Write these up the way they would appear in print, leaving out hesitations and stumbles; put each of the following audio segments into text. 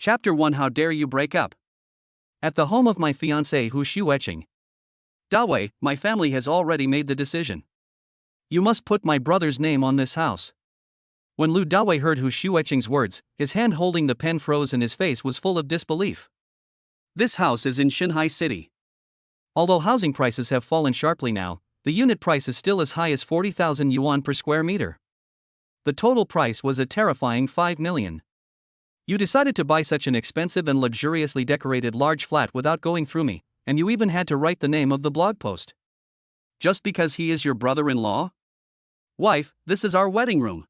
Chapter 1 How Dare You Break Up? At the home of my fiancée Hu Shueching. Dawei, my family has already made the decision. You must put my brother's name on this house. When Lu Dawei heard Hu Shueching's words, his hand holding the pen froze and his face was full of disbelief. This house is in Shanghai City. Although housing prices have fallen sharply now, the unit price is still as high as 40,000 yuan per square meter. The total price was a terrifying 5 million. You decided to buy such an expensive and luxuriously decorated large flat without going through me, and you even had to write the name of the blog post. Just because he is your brother-in-law? Wife, this is our wedding room.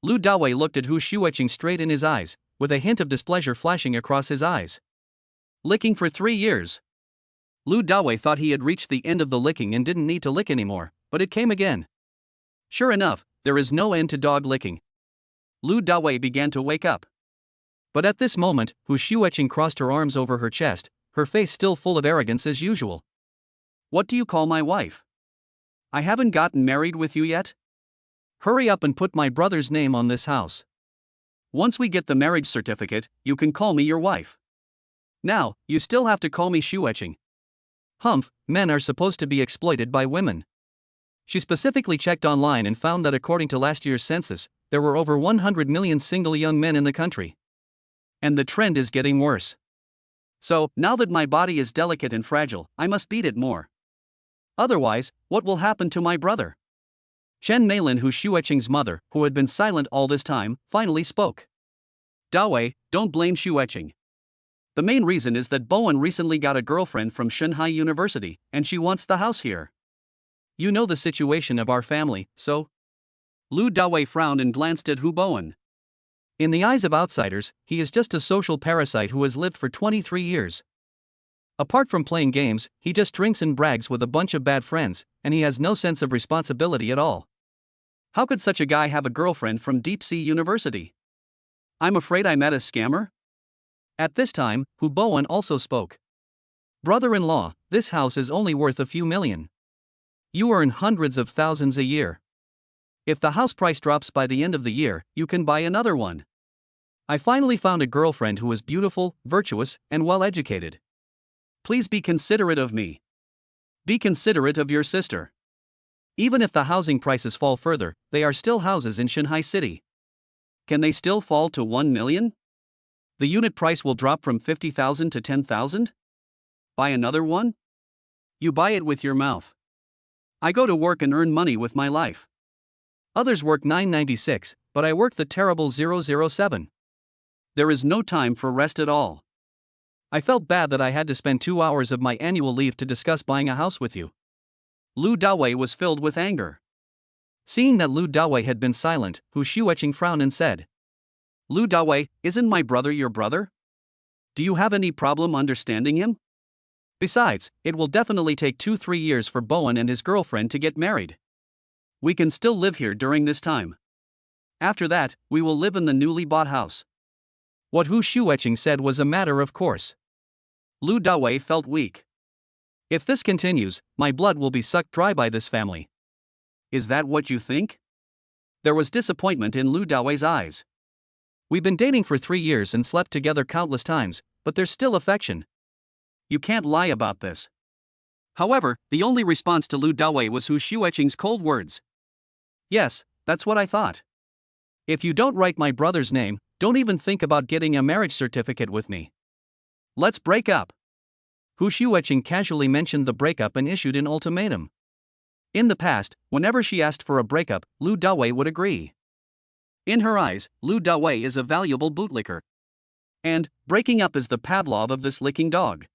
Lu Dawei looked at Hu Shueching straight in his eyes, with a hint of displeasure flashing across his eyes. Licking for 3 years. Lu Dawei thought he had reached the end of the licking and didn't need to lick anymore, but it came again. Sure enough, there is no end to dog licking. Lu Dawei began to wake up. But at this moment, Hu Shueching crossed her arms over her chest, her face still full of arrogance as usual. What do you call my wife? I haven't gotten married with you yet? Hurry up and put my brother's name on this house. Once we get the marriage certificate, you can call me your wife. Now, you still have to call me Shueching. Humph, men are supposed to be exploited by women. She specifically checked online and found that according to last year's census, there were over 100 million single young men in the country. And the trend is getting worse. So, now that my body is delicate and fragile, I must beat it more. Otherwise, what will happen to my brother? Chen Meilin, Hu Shueching's mother, who had been silent all this time, finally spoke. Dawei, don't blame Shueching. The main reason is that Bowen recently got a girlfriend from Shanghai University, and she wants the house here. You know the situation of our family, so? Lu Dawei frowned and glanced at Hu Bowen. In the eyes of outsiders, he is just a social parasite who has lived for 23 years. Apart from playing games, he just drinks and brags with a bunch of bad friends, and he has no sense of responsibility at all. How could such a guy have a girlfriend from Deep Sea University? I'm afraid I met a scammer? At this time, Hu Bowen also spoke. Brother-in-law, this house is only worth a few million. You earn hundreds of thousands a year. If the house price drops by the end of the year, you can buy another one. I finally found a girlfriend who is beautiful, virtuous, and well-educated. Please be considerate of me. Be considerate of your sister. Even if the housing prices fall further, they are still houses in Shanghai City. Can they still fall to 1 million? The unit price will drop from 50,000 to 10,000? Buy another one? You buy it with your mouth. I go to work and earn money with my life. Others work 996, but I work the terrible 007. There is no time for rest at all. I felt bad that I had to spend 2 hours of my annual leave to discuss buying a house with you. Lu Dawei was filled with anger. Seeing that Lu Dawei had been silent, Hu Shueching frowned and said, Lu Dawei, isn't my brother your brother? Do you have any problem understanding him? Besides, it will definitely take 2-3 years for Bowen and his girlfriend to get married. We can still live here during this time. After that, we will live in the newly bought house. What Hu Shueching said was a matter of course. Lu Dawei felt weak. If this continues, my blood will be sucked dry by this family. Is that what you think? There was disappointment in Lu Dawei's eyes. We've been dating for 3 years and slept together countless times, but there's still affection. You can't lie about this. However, the only response to Lu Dawei was Hu Shueching's cold words. Yes, that's what I thought. If you don't write my brother's name, don't even think about getting a marriage certificate with me. Let's break up. Hu Shueching casually mentioned the breakup and issued an ultimatum. In the past, whenever she asked for a breakup, Lu Dawei would agree. In her eyes, Lu Dawei is a valuable bootlicker. And, breaking up is the Pavlov of this licking dog.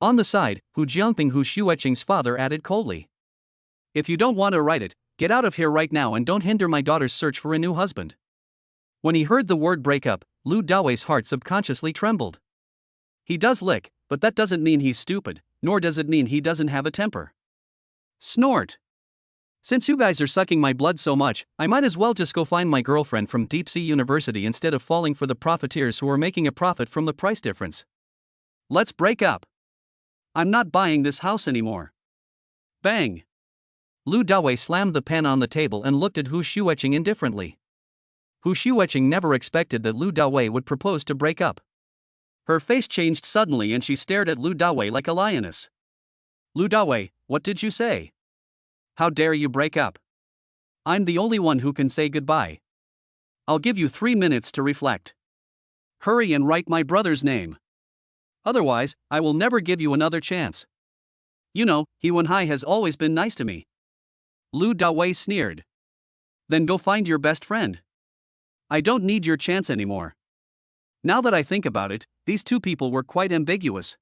On the side, Hu Jiangping, Hu Shueching's father, added coldly. If you don't want to write it, get out of here right now and don't hinder my daughter's search for a new husband. When he heard the word breakup, Lu Dawei's heart subconsciously trembled. He does lick, but that doesn't mean he's stupid, nor does it mean he doesn't have a temper. Snort. Since you guys are sucking my blood so much, I might as well just go find my girlfriend from Deep Sea University instead of falling for the profiteers who are making a profit from the price difference. Let's break up. I'm not buying this house anymore. Bang. Lu Dawei slammed the pen on the table and looked at Hu Shueching indifferently. Hu Shueching never expected that Lu Dawei would propose to break up. Her face changed suddenly and she stared at Lu Dawei like a lioness. Lu Dawei, what did you say? How dare you break up? I'm the only one who can say goodbye. I'll give you 3 minutes to reflect. Hurry and write my brother's name. Otherwise, I will never give you another chance. You know, He Wenhai has always been nice to me. Lu Dawei sneered. Then go find your best friend. I don't need your chance anymore. Now that I think about it, these two people were quite ambiguous.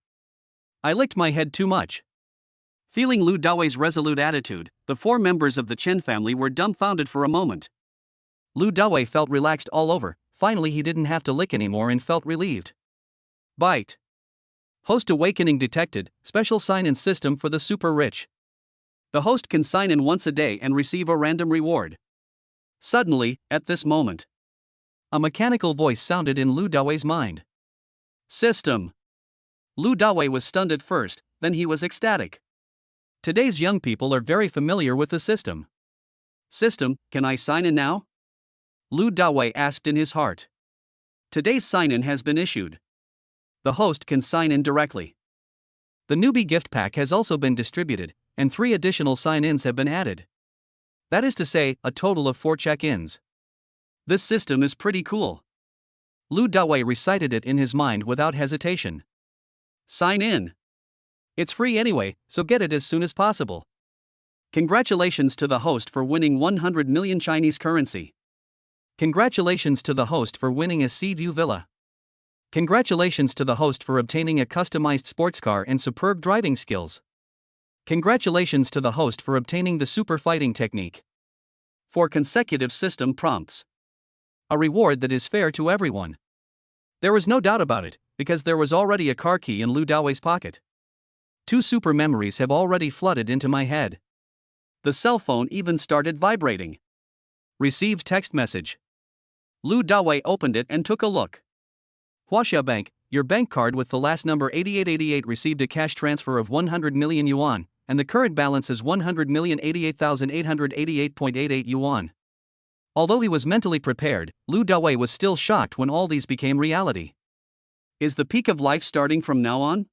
I licked my head too much. Feeling Lu Dawei's resolute attitude, the 4 members of the Chen family were dumbfounded for a moment. Lu Dawei felt relaxed all over. Finally he didn't have to lick anymore and felt relieved. Bite. Host awakening detected, special sign-in system for the super rich. The host can sign in once a day and receive a random reward. Suddenly, at this moment, a mechanical voice sounded in Lu Dawei's mind. System. Lu Dawei was stunned at first, then he was ecstatic. Today's young people are very familiar with the system. System, can I sign in now? Lu Dawei asked in his heart. Today's sign-in has been issued. The host can sign in directly. The newbie gift pack has also been distributed, and 3 additional sign-ins have been added. That is to say, a total of 4 check-ins. This system is pretty cool. Lu Dawei recited it in his mind without hesitation. Sign in. It's free anyway, so get it as soon as possible. Congratulations to the host for winning 100 million Chinese currency. Congratulations to the host for winning a sea view villa. Congratulations to the host for obtaining a customized sports car and superb driving skills. Congratulations to the host for obtaining the super fighting technique. 4 consecutive system prompts. A reward that is fair to everyone. There was no doubt about it, because there was already a car key in Lu Dawei's pocket. 2 super memories have already flooded into my head. The cell phone even started vibrating. Received text message. Lu Dawei opened it and took a look. Huaxia Bank, your bank card with the last number 8888 received a cash transfer of 100 million yuan, and the current balance is 100,088,888.88 yuan. Although he was mentally prepared, Lu Dawei was still shocked when all these became reality. Is the peak of life starting from now on?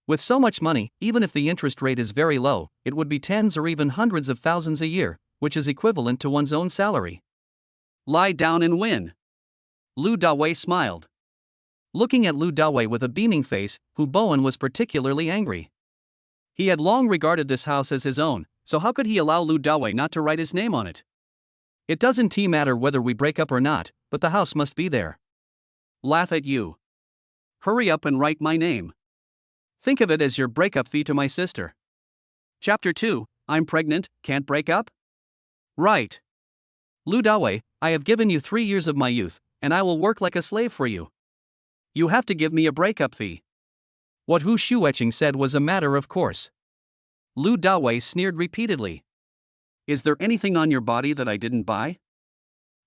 With so much money, even if the interest rate is very low, it would be tens or even hundreds of thousands a year, which is equivalent to one's own salary. Lie down and win. Lu Dawei smiled. Looking at Lu Dawei with a beaming face, Hu Bowen was particularly angry. He had long regarded this house as his own, so how could he allow Lu Dawei not to write his name on it? It doesn't matter whether we break up or not, but the house must be there. Laugh at you. Hurry up and write my name. Think of it as your breakup fee to my sister. Chapter 2, I'm pregnant, can't break up? Right. Lu Dawei, I have given you 3 years of my youth, and I will work like a slave for you. You have to give me a breakup fee. What Hu Shueching said was a matter of course. Lu Dawei sneered repeatedly. Is there anything on your body that I didn't buy?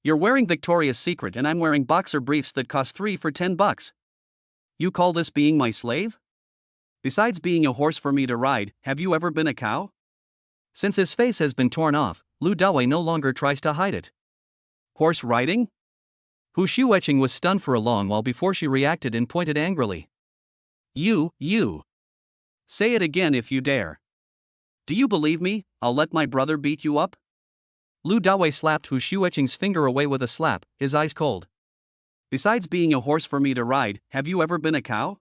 You're wearing Victoria's Secret and I'm wearing boxer briefs that cost 3 for $10. You call this being my slave? Besides being a horse for me to ride, have you ever been a cow? Since his face has been torn off, Lu Dawei no longer tries to hide it. Horse riding? Hu Shueching was stunned for a long while before she reacted and pointed angrily. You. Say it again if you dare. Do you believe me? I'll let my brother beat you up? Lu Dawei slapped Hu Shueching's finger away with a slap, his eyes cold. Besides being a horse for me to ride, have you ever been a cow?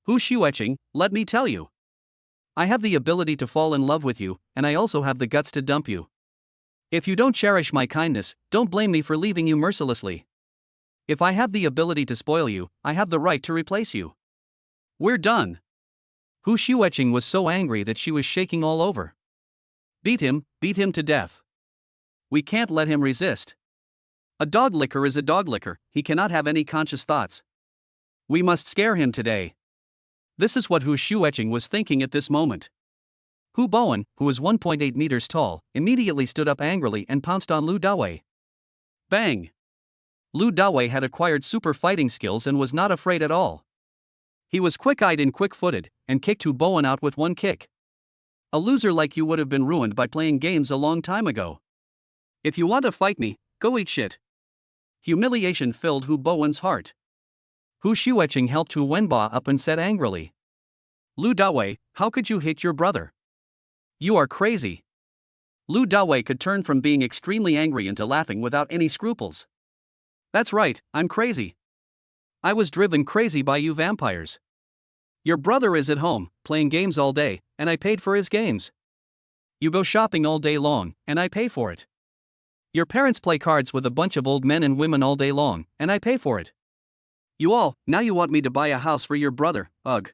Hu Shueching, let me tell you. I have the ability to fall in love with you, and I also have the guts to dump you. If you don't cherish my kindness, don't blame me for leaving you mercilessly. If I have the ability to spoil you, I have the right to replace you. We're done. Hu Shueching was so angry that she was shaking all over. Beat him to death. We can't let him resist. A dog licker is a dog licker, he cannot have any conscious thoughts. We must scare him today. This is what Hu Shueching was thinking at this moment. Hu Bowen, who was 1.8 meters tall, immediately stood up angrily and pounced on Lu Dawei. Bang! Lu Dawei had acquired super fighting skills and was not afraid at all. He was quick-eyed and quick-footed, and kicked Hu Bowen out with one kick. A loser like you would have been ruined by playing games a long time ago. If you want to fight me, go eat shit. Humiliation filled Hu Bowen's heart. Hu Shueching helped Hu Wenba up and said angrily. Lu Dawei, how could you hit your brother? You are crazy. Lu Dawei could turn from being extremely angry into laughing without any scruples. That's right, I'm crazy. I was driven crazy by you vampires. Your brother is at home, playing games all day, and I paid for his games. You go shopping all day long, and I pay for it. Your parents play cards with a bunch of old men and women all day long, and I pay for it. Now you want me to buy a house for your brother, ugh.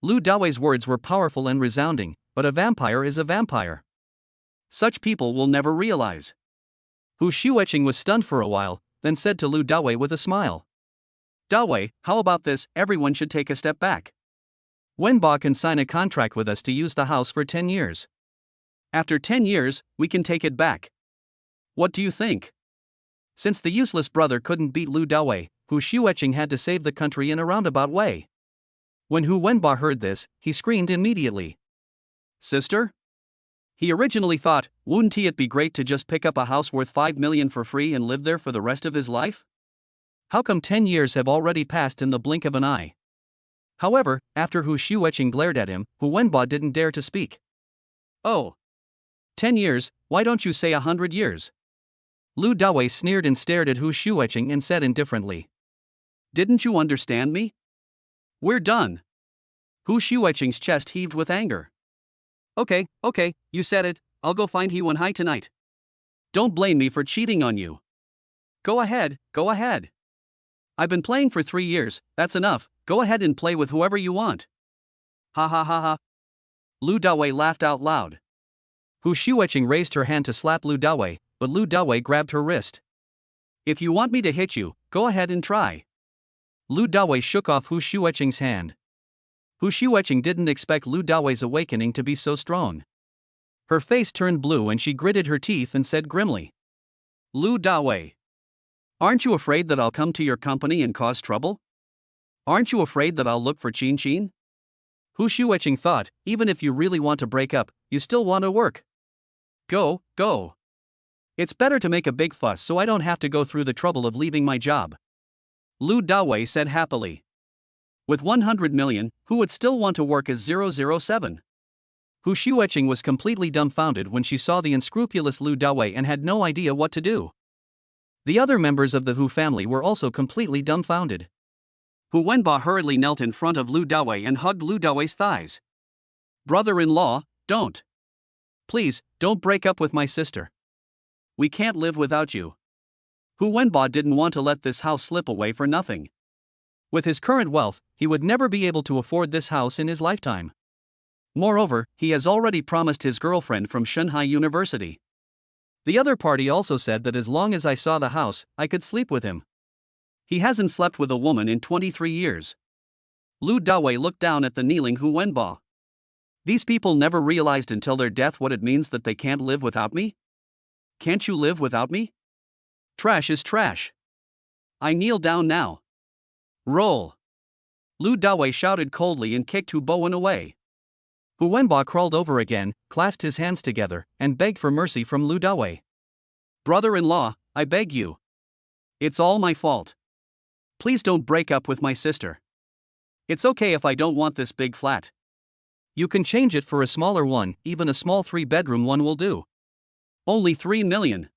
Lu Dawei's words were powerful and resounding, but a vampire is a vampire. Such people will never realize. Hu Shueching was stunned for a while, then said to Lu Dawei with a smile. Dawei, how about this, everyone should take a step back. Wenba can sign a contract with us to use the house for 10 years. After 10 years, we can take it back. What do you think? Since the useless brother couldn't beat Lu Dawei, Hu Shueching had to save the country in a roundabout way. When Hu Wenba heard this, he screamed immediately. Sister? He originally thought, wouldn't it be great to just pick up a house worth 5 million for free and live there for the rest of his life? How come 10 years have already passed in the blink of an eye? However, after Hu Shueching glared at him, Hu Wenba didn't dare to speak. Oh. 10 years, why don't you say 100 years? Lu Dawei sneered and stared at Hu Shueching and said indifferently. Didn't you understand me? We're done. Hu Shueching's chest heaved with anger. Okay, you said it, I'll go find He Wenhai tonight. Don't blame me for cheating on you. Go ahead. I've been playing for 3 years, that's enough, go ahead and play with whoever you want. Ha ha ha ha. Lu Dawei laughed out loud. Hu Shueching raised her hand to slap Lu Dawei, but Lu Dawei grabbed her wrist. If you want me to hit you, go ahead and try. Lu Dawei shook off Hu Shueching's hand. Hu Shueching didn't expect Lu Dawei's awakening to be so strong. Her face turned blue and she gritted her teeth and said grimly. Lu Dawei. Aren't you afraid that I'll come to your company and cause trouble? Aren't you afraid that I'll look for Chin Chin? Hu Shueching thought, even if you really want to break up, you still want to work. Go. It's better to make a big fuss so I don't have to go through the trouble of leaving my job. Lu Dawei said happily. With 100 million, who would still want to work as 007? Hu Shueching was completely dumbfounded when she saw the unscrupulous Lu Dawei and had no idea what to do. The other members of the Hu family were also completely dumbfounded. Hu Wenba hurriedly knelt in front of Lu Dawei and hugged Lu Dawei's thighs. Brother-in-law, don't. Please, don't break up with my sister. We can't live without you. Hu Wenba didn't want to let this house slip away for nothing. With his current wealth, he would never be able to afford this house in his lifetime. Moreover, he has already promised his girlfriend from Shanghai University. The other party also said that as long as I saw the house, I could sleep with him. He hasn't slept with a woman in 23 years. Lu Dawei looked down at the kneeling Hu Wenba. These people never realized until their death what it means that they can't live without me? Can't you live without me? Trash is trash. I kneel down now. Roll. Lu Dawei shouted coldly and kicked Hu Bowen away. Hu Wenba crawled over again, clasped his hands together, and begged for mercy from Lu Dawei. Brother-in-law, I beg you. It's all my fault. Please don't break up with my sister. It's okay if I don't want this big flat. You can change it for a smaller one, even a small 3-bedroom one will do. Only 3 million.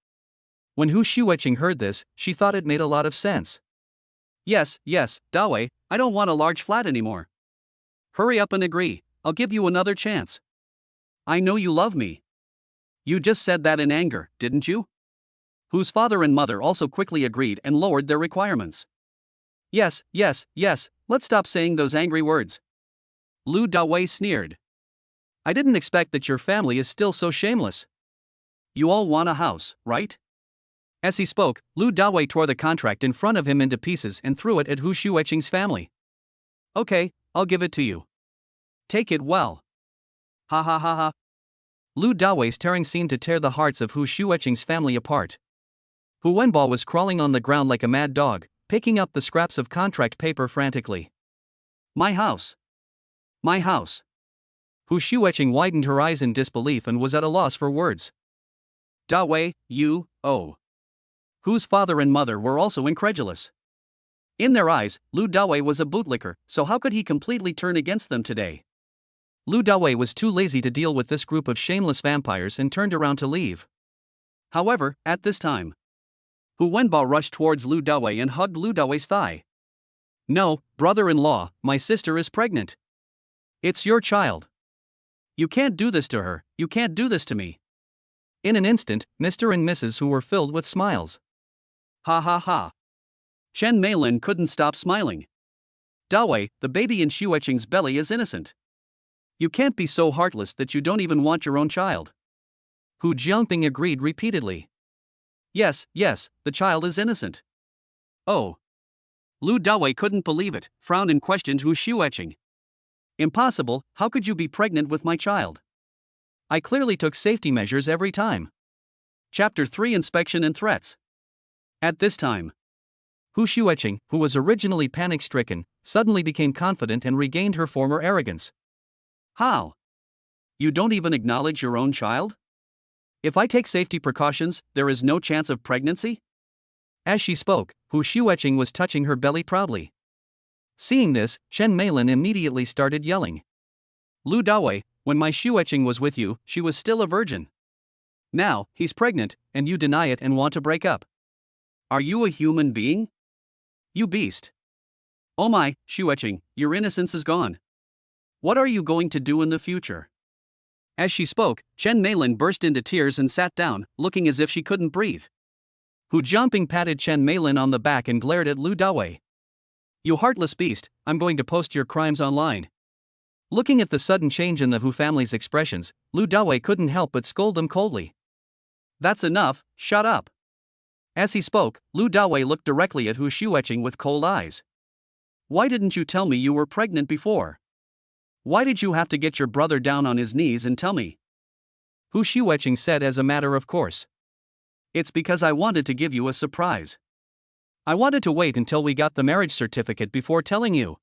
When Hu Shueching heard this, she thought it made a lot of sense. Yes, Dawei, I don't want a large flat anymore. Hurry up and agree, I'll give you another chance. I know you love me. You just said that in anger, didn't you? Hu's father and mother also quickly agreed and lowered their requirements. Yes, let's stop saying those angry words. Lu Dawei sneered. I didn't expect that your family is still so shameless. You all want a house, right? As he spoke, Lu Dawei tore the contract in front of him into pieces and threw it at Hu Shueching's family. Okay, I'll give it to you. Take it well. Ha ha ha ha. Lu Dawei's tearing seemed to tear the hearts of Hu Shueching's family apart. Hu Wenba was crawling on the ground like a mad dog, picking up the scraps of contract paper frantically. My house. My house. Hu Shueching widened her eyes in disbelief and was at a loss for words. Dawei, you, oh. Hu's father and mother were also incredulous. In their eyes, Lu Dawei was a bootlicker, so how could he completely turn against them today? Lu Dawei was too lazy to deal with this group of shameless vampires and turned around to leave. However, at this time, Hu Wenbao rushed towards Lu Dawei and hugged Lu Dawei's thigh. "No, brother-in-law, my sister is pregnant. It's your child. You can't do this to her, you can't do this to me." In an instant, Mr. and Mrs. Hu were filled with smiles. Ha ha ha. Chen Meilin couldn't stop smiling. "Dawei, the baby in Xueqing's belly is innocent. You can't be so heartless that you don't even want your own child." Hu Jiangping agreed repeatedly. Yes, the child is innocent." "Oh." Lu Dawei couldn't believe it, frowned and questioned Hu Xueqing. "Impossible, how could you be pregnant with my child? I clearly took safety measures every time." Chapter 3 Inspection and Threats. At this time, Hu Xueqing, who was originally panic-stricken, suddenly became confident and regained her former arrogance. "How? You don't even acknowledge your own child? If I take safety precautions, there is no chance of pregnancy?" As she spoke, Hu Xueqing was touching her belly proudly. Seeing this, Chen Meilin immediately started yelling. "Lu Dawei, when my Xueqing was with you, she was still a virgin. Now, he's pregnant, and you deny it and want to break up. Are you a human being? You beast. Oh my, Xueqing, your innocence is gone. What are you going to do in the future?" As she spoke, Chen Meilin burst into tears and sat down, looking as if she couldn't breathe. Hu Jiangping patted Chen Meilin on the back and glared at Lu Dawei. "You heartless beast, I'm going to post your crimes online." Looking at the sudden change in the Hu family's expressions, Lu Dawei couldn't help but scold them coldly. "That's enough, shut up." As he spoke, Lu Dawei looked directly at Hu Xueqing with cold eyes. "Why didn't you tell me you were pregnant before? Why did you have to get your brother down on his knees and tell me?" Hu Xueqing said as a matter of course. "It's because I wanted to give you a surprise. I wanted to wait until we got the marriage certificate before telling you.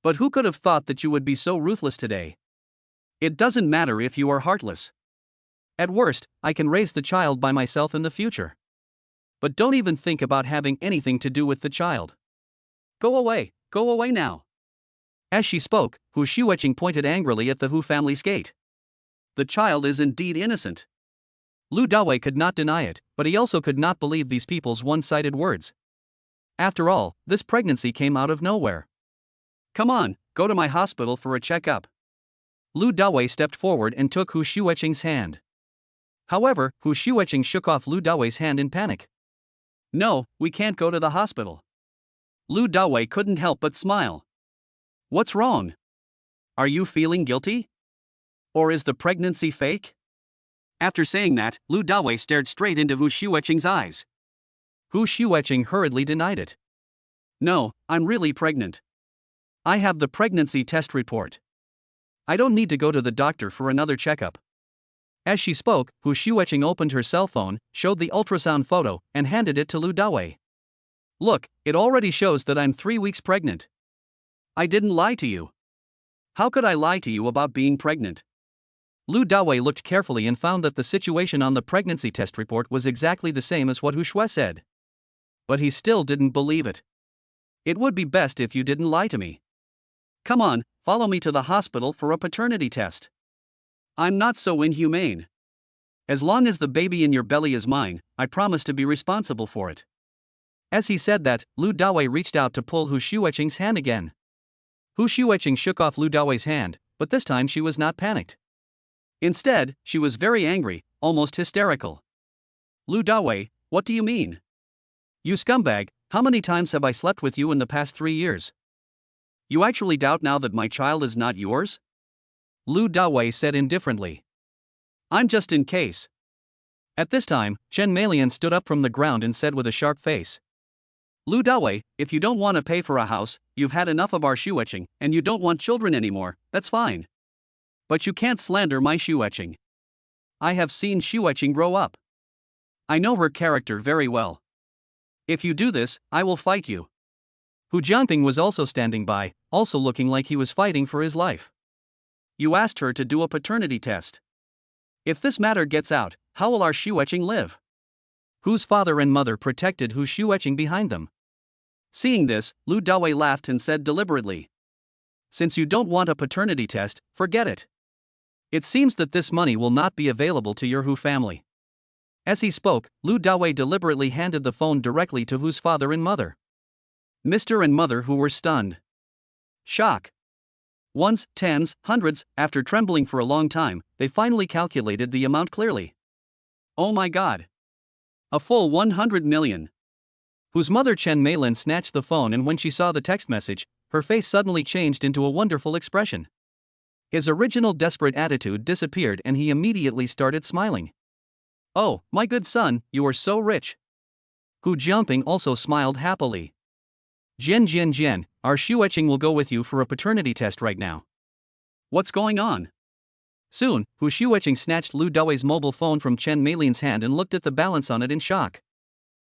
But who could have thought that you would be so ruthless today? It doesn't matter if you are heartless. At worst, I can raise the child by myself in the future. But don't even think about having anything to do with the child. Go away now." As she spoke, Hu Xueqing pointed angrily at the Hu family's gate. "The child is indeed innocent." Lu Dawei could not deny it, but he also could not believe these people's one-sided words. After all, this pregnancy came out of nowhere. "Come on, go to my hospital for a checkup." Lu Dawei stepped forward and took Hu Xueqing's hand. However, Hu Xueqing shook off Lu Dawei's hand in panic. "No, we can't go to the hospital." Lu Dawei couldn't help but smile. "What's wrong? Are you feeling guilty? Or is the pregnancy fake?" After saying that, Lu Dawei stared straight into Hu Xueqing's eyes. Hu Xueqing hurriedly denied it. "No, I'm really pregnant. I have the pregnancy test report. I don't need to go to the doctor for another checkup." As she spoke, Hu Xueqing opened her cell phone, showed the ultrasound photo, and handed it to Lu Dawei. "Look, it already shows that I'm 3 weeks pregnant. I didn't lie to you. How could I lie to you about being pregnant?" Lu Dawei looked carefully and found that the situation on the pregnancy test report was exactly the same as what Hu Shui said. But he still didn't believe it. "It would be best if you didn't lie to me. Come on, follow me to the hospital for a paternity test. I'm not so inhumane. As long as the baby in your belly is mine, I promise to be responsible for it." As he said that, Lu Dawei reached out to pull Hu Xueqing's hand again. Hu Xueqing shook off Lu Dawei's hand, but this time she was not panicked. Instead, she was very angry, almost hysterical. "Lu Dawei, what do you mean? You scumbag, how many times have I slept with you in the past 3 years? You actually doubt now that my child is not yours?" Lu Dawei said indifferently. "I'm just in case." At this time, Chen Meilin stood up from the ground and said with a sharp face. "Lu Dawei, if you don't want to pay for a house, you've had enough of our Xueqing, and you don't want children anymore, that's fine. But you can't slander my Xueqing. I have seen Xueqing grow up. I know her character very well. If you do this, I will fight you." Hu Jiangping was also standing by, also looking like he was fighting for his life. "You asked her to do a paternity test. If this matter gets out, how will our Xueqing live? Whose father and mother protected Hu Xueqing behind them? Seeing this, Lu Dawei laughed and said deliberately, "Since you don't want a paternity test, forget it. It seems that this money will not be available to your Hu family." As he spoke, Lu Dawei deliberately handed the phone directly to Hu's father and mother. Mr. and Mother Hu were stunned. Shock. Ones, tens, hundreds, after trembling for a long time, they finally calculated the amount clearly. Oh my god. A full 100 million. Hu's mother Chen Meilin snatched the phone, and when she saw the text message, her face suddenly changed into a wonderful expression. His original desperate attitude disappeared and he immediately started smiling. "Oh, my good son, you are so rich." Hu Jianping also smiled happily. Jian, our Xueqing will go with you for a paternity test right now." "What's going on?" Soon, Hu Xueqing snatched Lu Dawei's mobile phone from Chen Meilin's hand and looked at the balance on it in shock.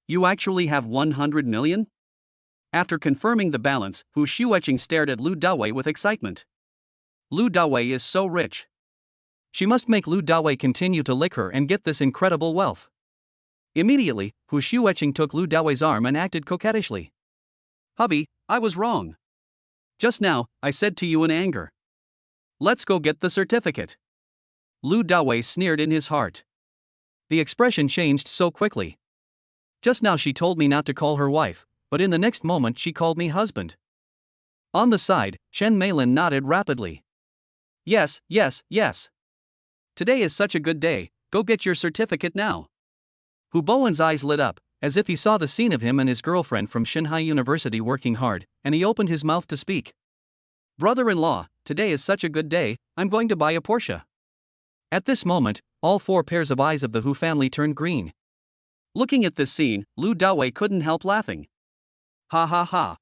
"You actually have 100 million? After confirming the balance, Hu Xueqing stared at Lu Dawei with excitement. Lu Dawei is so rich. She must make Lu Dawei continue to lick her and get this incredible wealth. Immediately, Hu Xueqing took Lu Dawei's arm and acted coquettishly. "Hubby, I was wrong. Just now, I said to you in anger. Let's go get the certificate." Lu Dawei sneered in his heart. The expression changed so quickly. Just now she told me not to call her wife, but in the next moment she called me husband. On the side, Chen Meilin nodded rapidly. Yes. Today is such a good day, go get your certificate now." Hu Bowen's eyes lit up, as if he saw the scene of him and his girlfriend from Shanghai University working hard, and he opened his mouth to speak. "Brother-in-law, today is such a good day, I'm going to buy a Porsche." At this moment, all four pairs of eyes of the Hu family turned green. Looking at this scene, Lu Dawei couldn't help laughing. Ha ha ha.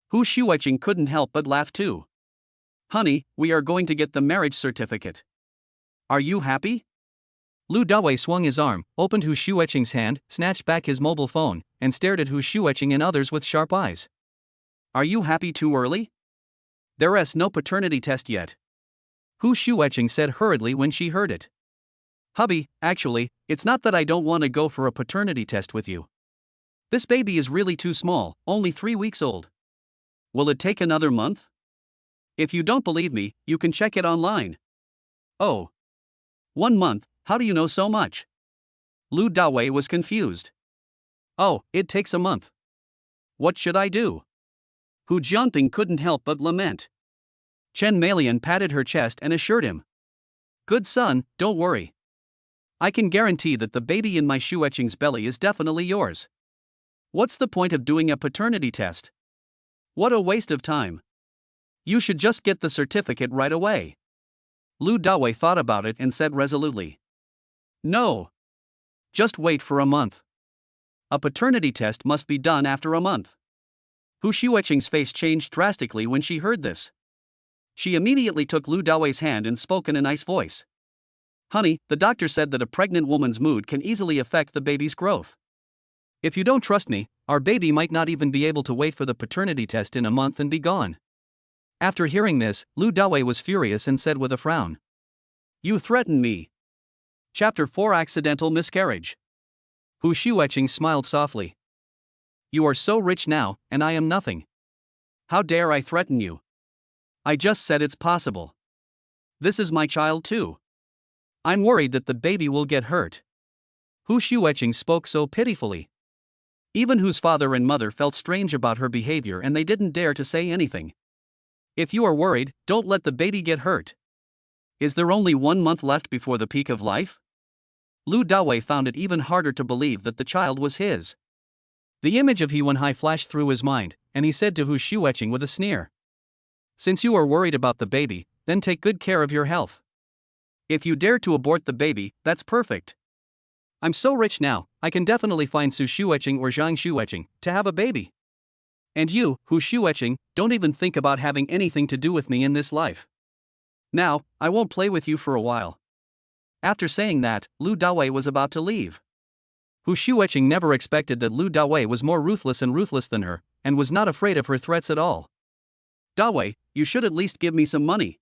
Hu Xueqing couldn't help but laugh too. "Honey, we are going to get the marriage certificate. Are you happy?" Lu Dawei swung his arm, opened Hu Xueqing's hand, snatched back his mobile phone, and stared at Hu Xueqing and others with sharp eyes. "Are you happy too early? There's no paternity test yet." Hu Xueqing said hurriedly when she heard it. "Hubby, actually, it's not that I don't want to go for a paternity test with you. This baby is really too small, only 3 weeks old. Will it take another month? If you don't believe me, you can check it online." "Oh. 1 month, how do you know so much?" Lu Dawei was confused. "Oh, it takes a month. What should I do?" Hu Jianping couldn't help but lament. Chen Meilin patted her chest and assured him. "Good son, don't worry. I can guarantee that the baby in my Xueqing's belly is definitely yours. What's the point of doing a paternity test? What a waste of time. You should just get the certificate right away." Lu Dawei thought about it and said resolutely. "No. Just wait for a month. A paternity test must be done after a month." Hu Xueqing's face changed drastically when she heard this. She immediately took Lu Dawei's hand and spoke in a nice voice. "Honey, the doctor said that a pregnant woman's mood can easily affect the baby's growth. If you don't trust me, our baby might not even be able to wait for the paternity test in a month and be gone." After hearing this, Lu Dawei was furious and said with a frown. "You threaten me." Chapter 4 Accidental Miscarriage. Hu Xueqing smiled softly. "You are so rich now, and I am nothing. How dare I threaten you? I just said it's possible. This is my child too. I'm worried that the baby will get hurt." Hu Xueqing spoke so pitifully. Even Hu's father and mother felt strange about her behavior and they didn't dare to say anything. "If you are worried, don't let the baby get hurt. Is there only 1 month left before the peak of life?" Lu Dawei found it even harder to believe that the child was his. The image of He Wenhai flashed through his mind, and he said to Hu Xueqing with a sneer. "Since you are worried about the baby, then take good care of your health. If you dare to abort the baby, that's perfect. I'm so rich now, I can definitely find Su Xueqing or Zhang Xueqing to have a baby. And you, Hu Xueqing, don't even think about having anything to do with me in this life. Now, I won't play with you for a while." After saying that, Lu Dawei was about to leave. Hu Xueqing never expected that Lu Dawei was more ruthless than her, and was not afraid of her threats at all. "Dawei, you should at least give me some money.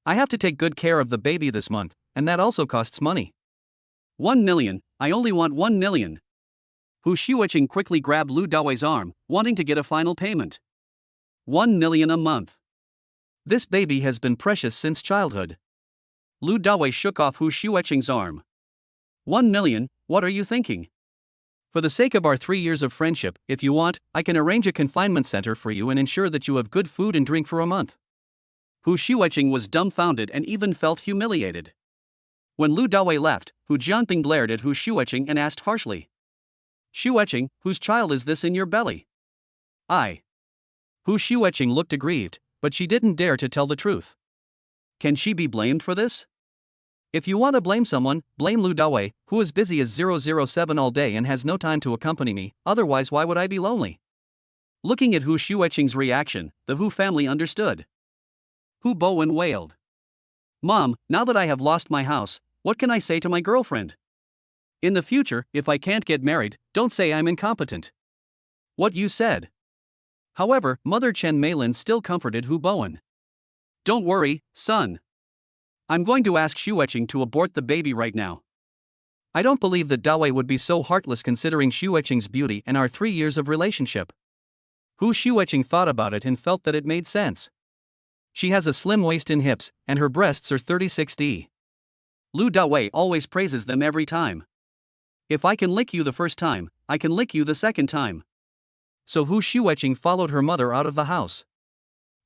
I have to take good care of the baby this month, and that also costs money. 1 million, I only want 1 million. Hu Xiuqing quickly grabbed Lu Dawei's arm, wanting to get a final payment. 1 million a month. This baby has been precious since childhood. Lu Dawei shook off Hu Xiuqing's arm. 1 million, what are you thinking? For the sake of our 3 years of friendship, if you want, I can arrange a confinement center for you and ensure that you have good food and drink for a month. Hu Xiuqing was dumbfounded and even felt humiliated. When Lu Dawei left, Hu Jianping glared at Hu Xiuqing and asked harshly. Xiuqing, whose child is this in your belly? I. Hu Xiuqing looked aggrieved, but she didn't dare to tell the truth. Can she be blamed for this? If you want to blame someone, blame Lu Dawei, who is busy as 007 all day and has no time to accompany me, otherwise why would I be lonely? Looking at Hu Xiuqing's reaction, the Hu family understood. Hu Bowen wailed. Mom, now that I have lost my house, what can I say to my girlfriend? In the future, if I can't get married, don't say I'm incompetent. What you said. However, Mother Chen Meilin still comforted Hu Bowen. Don't worry, son. I'm going to ask Xiuqing to abort the baby right now. I don't believe that Dawei would be so heartless considering Xiuqing's beauty and our 3 years of relationship. Hu Xiuqing thought about it and felt that it made sense. She has a slim waist and hips, and her breasts are 36D. Lu Dawei always praises them every time. If I can lick you the first time, I can lick you the second time. So Hu Xiuqing followed her mother out of the house.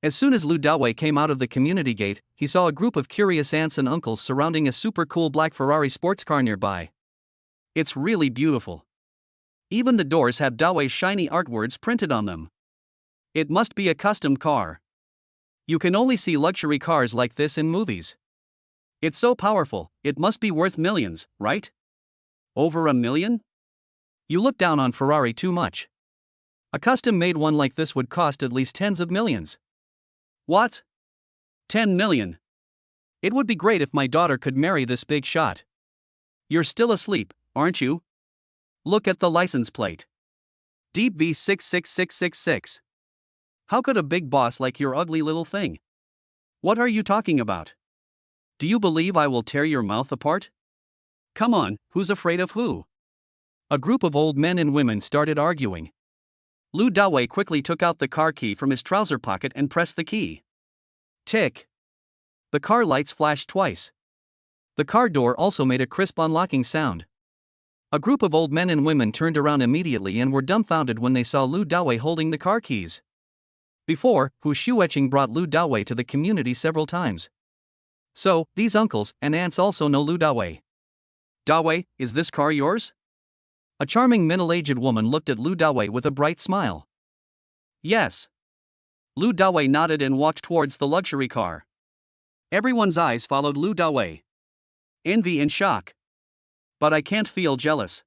As soon as Lu Dawei came out of the community gate, he saw a group of curious aunts and uncles surrounding a super cool black Ferrari sports car nearby. It's really beautiful. Even the doors have Dawei's shiny art words printed on them. It must be a custom car. You can only see luxury cars like this in movies. It's so powerful, it must be worth millions, right? Over 1 million? You look down on Ferrari too much. A custom-made one like this would cost at least tens of millions. What? 10 million. It would be great if my daughter could marry this big shot. You're still asleep, aren't you? Look at the license plate. Deep V66666. How could a big boss like your ugly little thing? What are you talking about? Do you believe I will tear your mouth apart? Come on, who's afraid of who? A group of old men and women started arguing. Lu Dawei quickly took out the car key from his trouser pocket and pressed the key. Tick. The car lights flashed twice. The car door also made a crisp unlocking sound. A group of old men and women turned around immediately and were dumbfounded when they saw Lu Dawei holding the car keys. Before, Hu Xiuqing brought Lu Dawei to the community several times. So, these uncles and aunts also know Lu Dawei. Dawei, is this car yours? A charming middle-aged woman looked at Lu Dawei with a bright smile. Yes. Lu Dawei nodded and walked towards the luxury car. Everyone's eyes followed Lu Dawei. Envy and shock. But I can't feel jealous.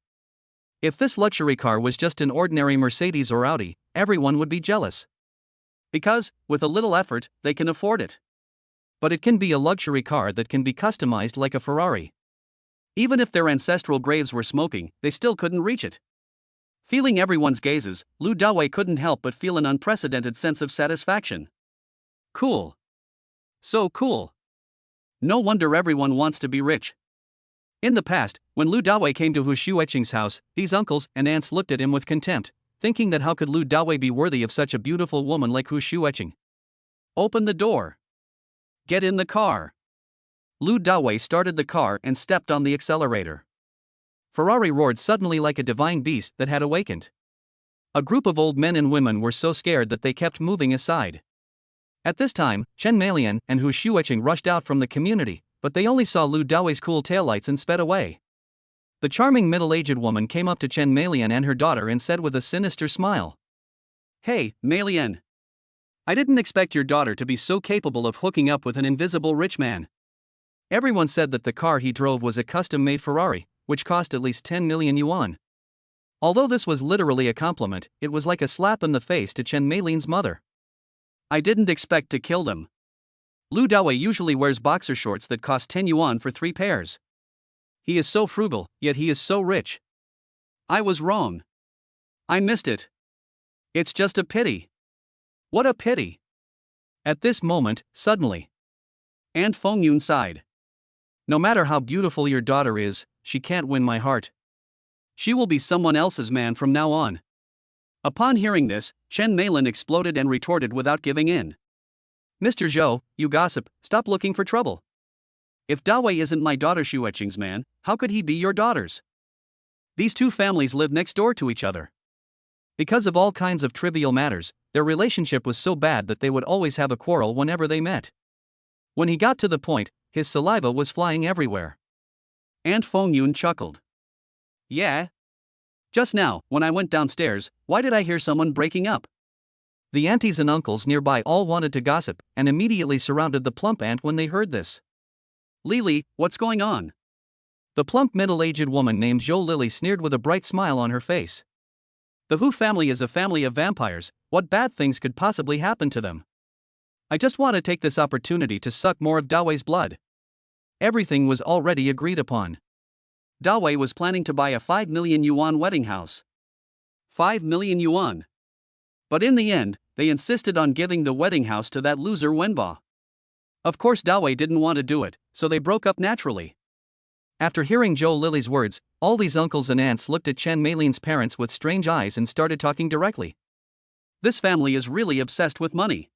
If this luxury car was just an ordinary Mercedes or Audi, everyone would be jealous. Because, with a little effort, they can afford it. But it can be a luxury car that can be customized like a Ferrari. Even if their ancestral graves were smoking, they still couldn't reach it. Feeling everyone's gazes, Lu Dawei couldn't help but feel an unprecedented sense of satisfaction. Cool. So cool. No wonder everyone wants to be rich. In the past, when Lu Dawei came to Hu Xiuqing's house, these uncles and aunts looked at him with contempt, thinking that how could Lu Dawei be worthy of such a beautiful woman like Hu Xiuqing? Open the door. Get in the car. Lu Dawei started the car and stepped on the accelerator. Ferrari roared suddenly like a divine beast that had awakened. A group of old men and women were so scared that they kept moving aside. At this time, Chen Meilian and Hu Xiuqing rushed out from the community, but they only saw Lu Dawei's cool taillights and sped away. The charming middle-aged woman came up to Chen Meilian and her daughter and said with a sinister smile. Hey, Meilian. I didn't expect your daughter to be so capable of hooking up with an invisible rich man. Everyone said that the car he drove was a custom-made Ferrari, which cost at least 10 million yuan. Although this was literally a compliment, it was like a slap in the face to Chen Meilian's mother. I didn't expect to kill them. Lu Dawei usually wears boxer shorts that cost 10 yuan for 3 pairs. He is so frugal, yet he is so rich. I was wrong. I missed it. It's just a pity. What a pity. At this moment, suddenly, Aunt Fengyun sighed. No matter how beautiful your daughter is, she can't win my heart. She will be someone else's man from now on. Upon hearing this, Chen Meilin exploded and retorted without giving in. Mr. Zhou, you gossip, stop looking for trouble. If Dawei isn't my daughter Xueqing's man, how could he be your daughter's? These two families live next door to each other. Because of all kinds of trivial matters, their relationship was so bad that they would always have a quarrel whenever they met. When he got to the point, his saliva was flying everywhere. Aunt Fengyun chuckled. Yeah? Just now, when I went downstairs, why did I hear someone breaking up? The aunties and uncles nearby all wanted to gossip and immediately surrounded the plump aunt when they heard this. Lily, what's going on? The plump middle-aged woman named Zhou Lily sneered with a bright smile on her face. The Hu family is a family of vampires, what bad things could possibly happen to them? I just want to take this opportunity to suck more of Dawei's blood. Everything was already agreed upon. Dawei was planning to buy a 5 million yuan wedding house. 5 million yuan. But in the end, they insisted on giving the wedding house to that loser Wenba. Of course Dawei didn't want to do it, so they broke up naturally. After hearing Zhou Lily's words, all these uncles and aunts looked at Chen Meilin's parents with strange eyes and started talking directly. This family is really obsessed with money.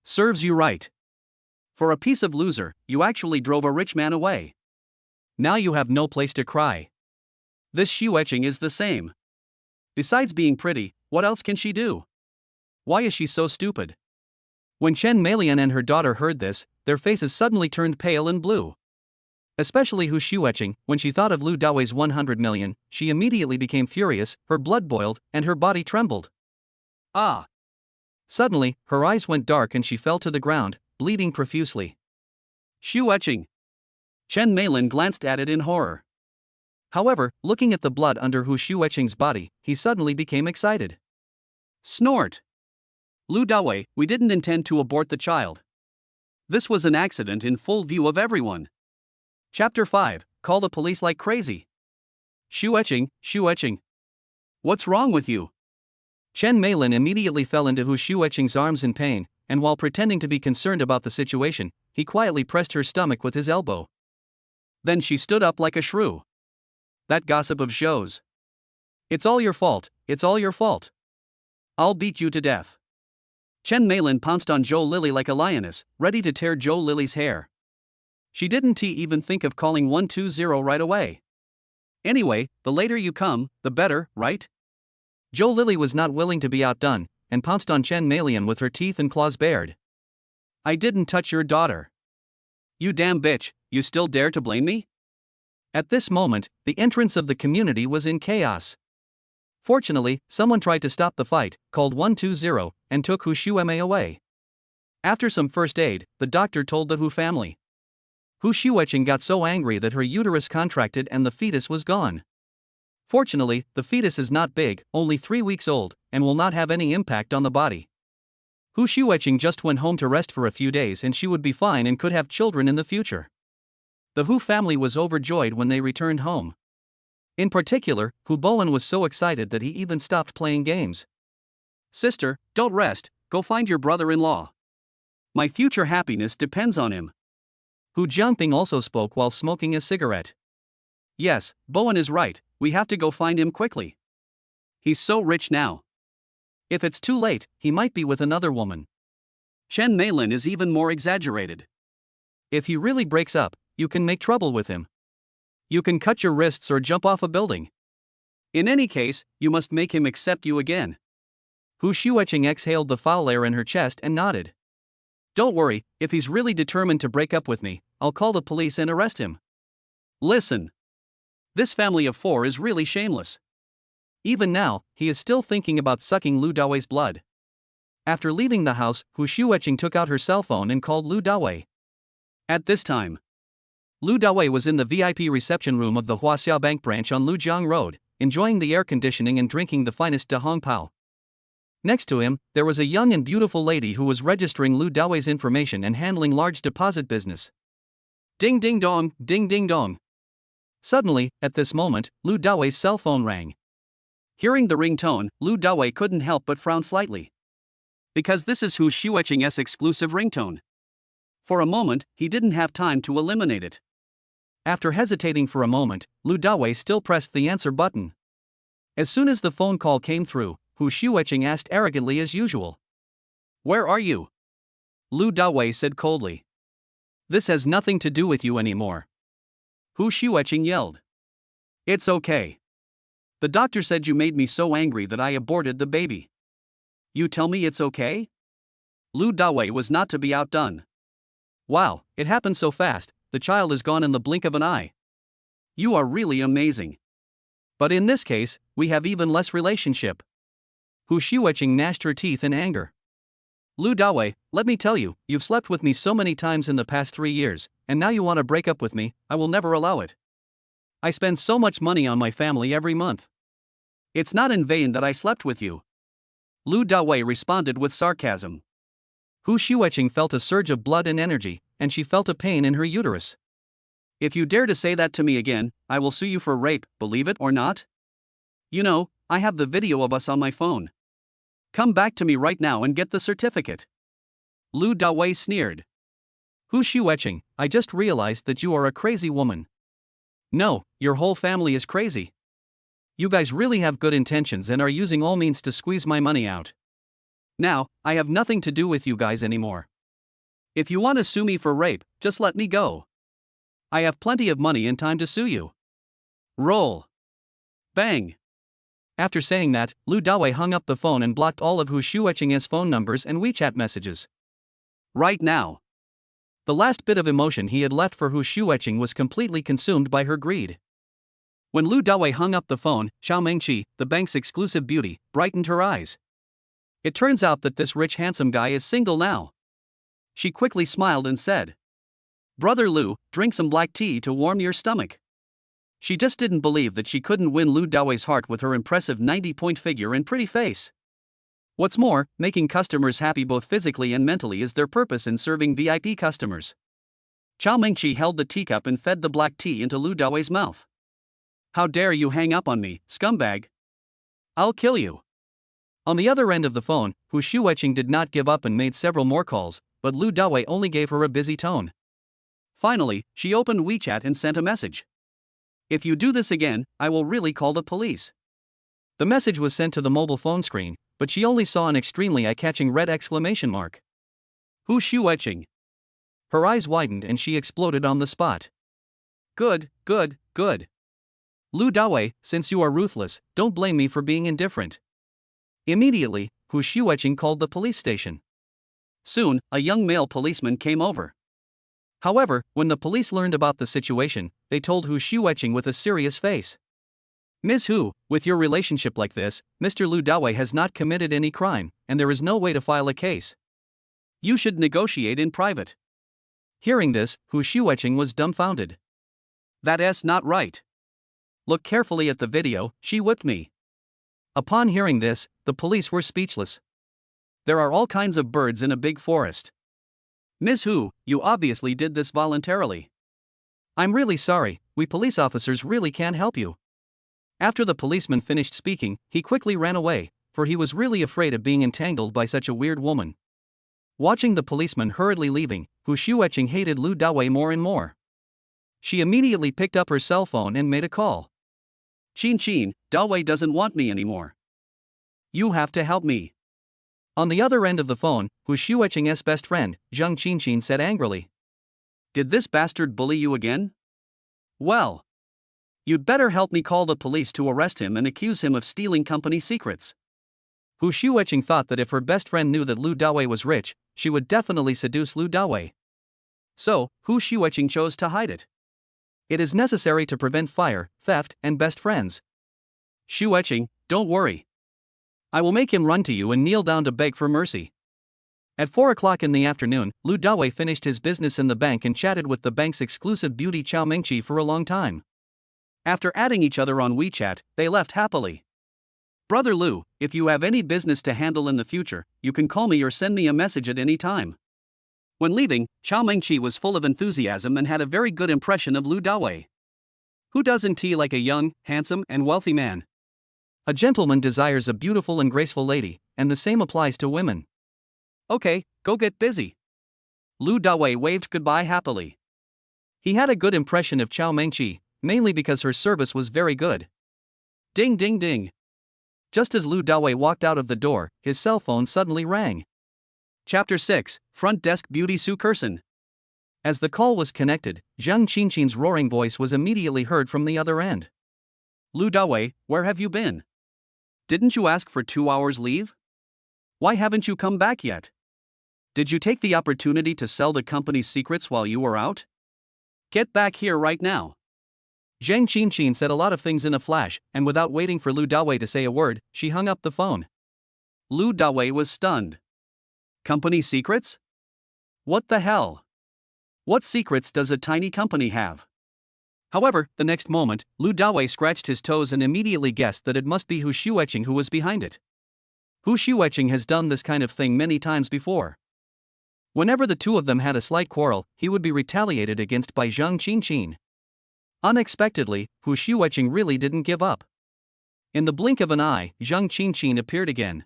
Serves you right. For a piece of loser, you actually drove a rich man away. Now you have no place to cry. This Xueqing is the same. Besides being pretty, what else can she do? Why is she so stupid? When Chen Meilian and her daughter heard this, their faces suddenly turned pale and blue. Especially Hu Xueqing, when she thought of Lu Dawei's 100 million, she immediately became furious, her blood boiled, and her body trembled. Ah! Suddenly, her eyes went dark and she fell to the ground, bleeding profusely. Xueqing! Chen Meilin glanced at it in horror. However, looking at the blood under Hu Xueqing's body, he suddenly became excited. Snort! Lu Dawei, we didn't intend to abort the child. This was an accident in full view of everyone. Chapter 5, Call the police like crazy. Xueqing. What's wrong with you? Chen Meilin immediately fell into Hu Xueqing's arms in pain, and while pretending to be concerned about the situation, he quietly pressed her stomach with his elbow. Then she stood up like a shrew. That gossip of Zhou's. It's all your fault, it's all your fault. I'll beat you to death. Chen Meilin pounced on Zhou Lily like a lioness, ready to tear Zhou Lily's hair. She didn't even think of calling 120 right away. Anyway, the later you come, the better, right? Zhou Lily was not willing to be outdone, and pounced on Chen Meilin with her teeth and claws bared. I didn't touch your daughter. You damn bitch, you still dare to blame me? At this moment, the entrance of the community was in chaos. Fortunately, someone tried to stop the fight, called 120, and took Hu Xueme away. After some first aid, the doctor told the Hu family. Hu Xueqing got so angry that her uterus contracted and the fetus was gone. Fortunately, the fetus is not big, only 3 weeks old, and will not have any impact on the body. Hu Xueqing just went home to rest for a few days and she would be fine and could have children in the future. The Hu family was overjoyed when they returned home. In particular, Hu Bowen was so excited that he even stopped playing games. Sister, don't rest, go find your brother-in-law. My future happiness depends on him. Hu Jiangping also spoke while smoking a cigarette. Yes, Bowen is right, we have to go find him quickly. He's so rich now. If it's too late, he might be with another woman. Chen Meilin is even more exaggerated. If he really breaks up, you can make trouble with him. You can cut your wrists or jump off a building. In any case, you must make him accept you again. Hu Xueqing exhaled the foul air in her chest and nodded. Don't worry, if he's really determined to break up with me, I'll call the police and arrest him. Listen. This family of 4 is really shameless. Even now, he is still thinking about sucking Lu Dawei's blood. After leaving the house, Hu Xueqing took out her cell phone and called Lu Dawei. At this time, Lu Dawei was in the VIP reception room of the Huaxiao Bank branch on Lujiang Road, enjoying the air conditioning and drinking the finest Da Hong Pao. Next to him, there was a young and beautiful lady who was registering Lu Dawei's information and handling large deposit business. Ding ding dong, ding ding dong. Suddenly, at this moment, Lu Dawei's cell phone rang. Hearing the ringtone, Lu Dawei couldn't help but frown slightly. Because this is Hu Xueqing's exclusive ringtone. For a moment, he didn't have time to eliminate it. After hesitating for a moment, Lu Dawei still pressed the answer button. As soon as the phone call came through, Hu Shuiqing asked arrogantly as usual. "Where are you?" Lu Dawei said coldly. "This has nothing to do with you anymore." Hu Shuiqing yelled. "It's okay. The doctor said you made me so angry that I aborted the baby. You tell me it's okay?" Lu Dawei was not to be outdone. "Wow, it happened so fast, the child is gone in the blink of an eye. You are really amazing. But in this case, we have even less relationship." Hu Shuiqing gnashed her teeth in anger. "Lu Dawei, let me tell you, you've slept with me so many times in the past 3 years, and now you want to break up with me. I will never allow it. I spend so much money on my family every month. It's not in vain that I slept with you." Lu Dawei responded with sarcasm. Hu Shuiqing felt a surge of blood and energy, and she felt a pain in her uterus. "If you dare to say that to me again, I will sue you for rape, believe it or not? You know, I have the video of us on my phone. Come back to me right now and get the certificate." Lu Dawei sneered. "Hu Shuiqing, I just realized that you are a crazy woman. No, your whole family is crazy. You guys really have good intentions and are using all means to squeeze my money out. Now, I have nothing to do with you guys anymore. If you want to sue me for rape, just let me go. I have plenty of money and time to sue you. Roll." Bang. After saying that, Lu Dawei hung up the phone and blocked all of Hu Shuiqing's phone numbers and WeChat messages. Right now. The last bit of emotion he had left for Hu Shuiqing was completely consumed by her greed. When Lu Dawei hung up the phone, Xiao Mengqi, the bank's exclusive beauty, brightened her eyes. It turns out that this rich handsome guy is single now. She quickly smiled and said, "Brother Lu, drink some black tea to warm your stomach." She just didn't believe that she couldn't win Lu Dawei's heart with her impressive 90-point figure and pretty face. What's more, making customers happy both physically and mentally is their purpose in serving VIP customers. Xiao Mengqi held the teacup and fed the black tea into Lu Dawei's mouth. "How dare you hang up on me, scumbag? I'll kill you." On the other end of the phone, Hu Shuiqing did not give up and made several more calls, but Lu Dawei only gave her a busy tone. Finally, she opened WeChat and sent a message. "If you do this again, I will really call the police." The message was sent to the mobile phone screen, but she only saw an extremely eye-catching red exclamation mark. Hu Shuiqing. Her eyes widened and she exploded on the spot. Good. Lu Dawei, since you are ruthless, don't blame me for being indifferent." Immediately, Hu Shuiqing called the police station. Soon, a young male policeman came over. However, when the police learned about the situation, they told Hu Shuiqing with a serious face. "Ms. Hu, with your relationship like this, Mr. Lu Dawei has not committed any crime, and there is no way to file a case. You should negotiate in private." Hearing this, Hu Shuiqing was dumbfounded. "That's not right. Look carefully at the video, she whipped me." Upon hearing this, the police were speechless. There are all kinds of birds in a big forest. "Ms. Hu, you obviously did this voluntarily. I'm really sorry, we police officers really can't help you." After the policeman finished speaking, he quickly ran away, for he was really afraid of being entangled by such a weird woman. Watching the policeman hurriedly leaving, Hu Shuiqing hated Lu Dawei more and more. She immediately picked up her cell phone and made a call. Chin, Dawei doesn't want me anymore. You have to help me." On the other end of the phone, Hu Shuiqing's best friend, Zheng Qin said angrily. "Did this bastard bully you again? Well, you'd better help me call the police to arrest him and accuse him of stealing company secrets." Hu Shuiqing thought that if her best friend knew that Lu Dawei was rich, she would definitely seduce Lu Dawei. So, Hu Shuiqing chose to hide it. It is necessary to prevent fire, theft, and best friends. "Shuiqing, don't worry. I will make him run to you and kneel down to beg for mercy." At 4 o'clock in the afternoon, Lu Dawei finished his business in the bank and chatted with the bank's exclusive beauty Xiao Mengqi for a long time. After adding each other on WeChat, they left happily. "Brother Lu, if you have any business to handle in the future, you can call me or send me a message at any time." When leaving, Xiao Mengqi was full of enthusiasm and had a very good impression of Lu Dawei. Who doesn't tea like a young, handsome, and wealthy man? A gentleman desires a beautiful and graceful lady, and the same applies to women. Okay, go get busy. Lu Dawei waved goodbye happily. He had a good impression of Xiao Mengqi, mainly because her service was very good. Ding ding ding. Just as Lu Dawei walked out of the door, his cell phone suddenly rang. Chapter 6, Front Desk Beauty Su Kersen. As the call was connected, Zhang Qinqin's roaring voice was immediately heard from the other end. Lu Dawei, where have you been? Didn't you ask for 2 hours leave? Why haven't you come back yet? Did you take the opportunity to sell the company's secrets while you were out? Get back here right now. Zhang Qinqin said a lot of things in a flash, and without waiting for Lu Dawei to say a word, she hung up the phone. Lu Dawei was stunned. Company secrets? What the hell? What secrets does a tiny company have? However, the next moment, Lu Dawei scratched his toes and immediately guessed that it must be Hu Xueqing who was behind it. Hu Xueqing has done this kind of thing many times before. Whenever the two of them had a slight quarrel, he would be retaliated against by Zhang Qinqin. Unexpectedly, Hu Xueqing really didn't give up. In the blink of an eye, Zhang Qinqin appeared again.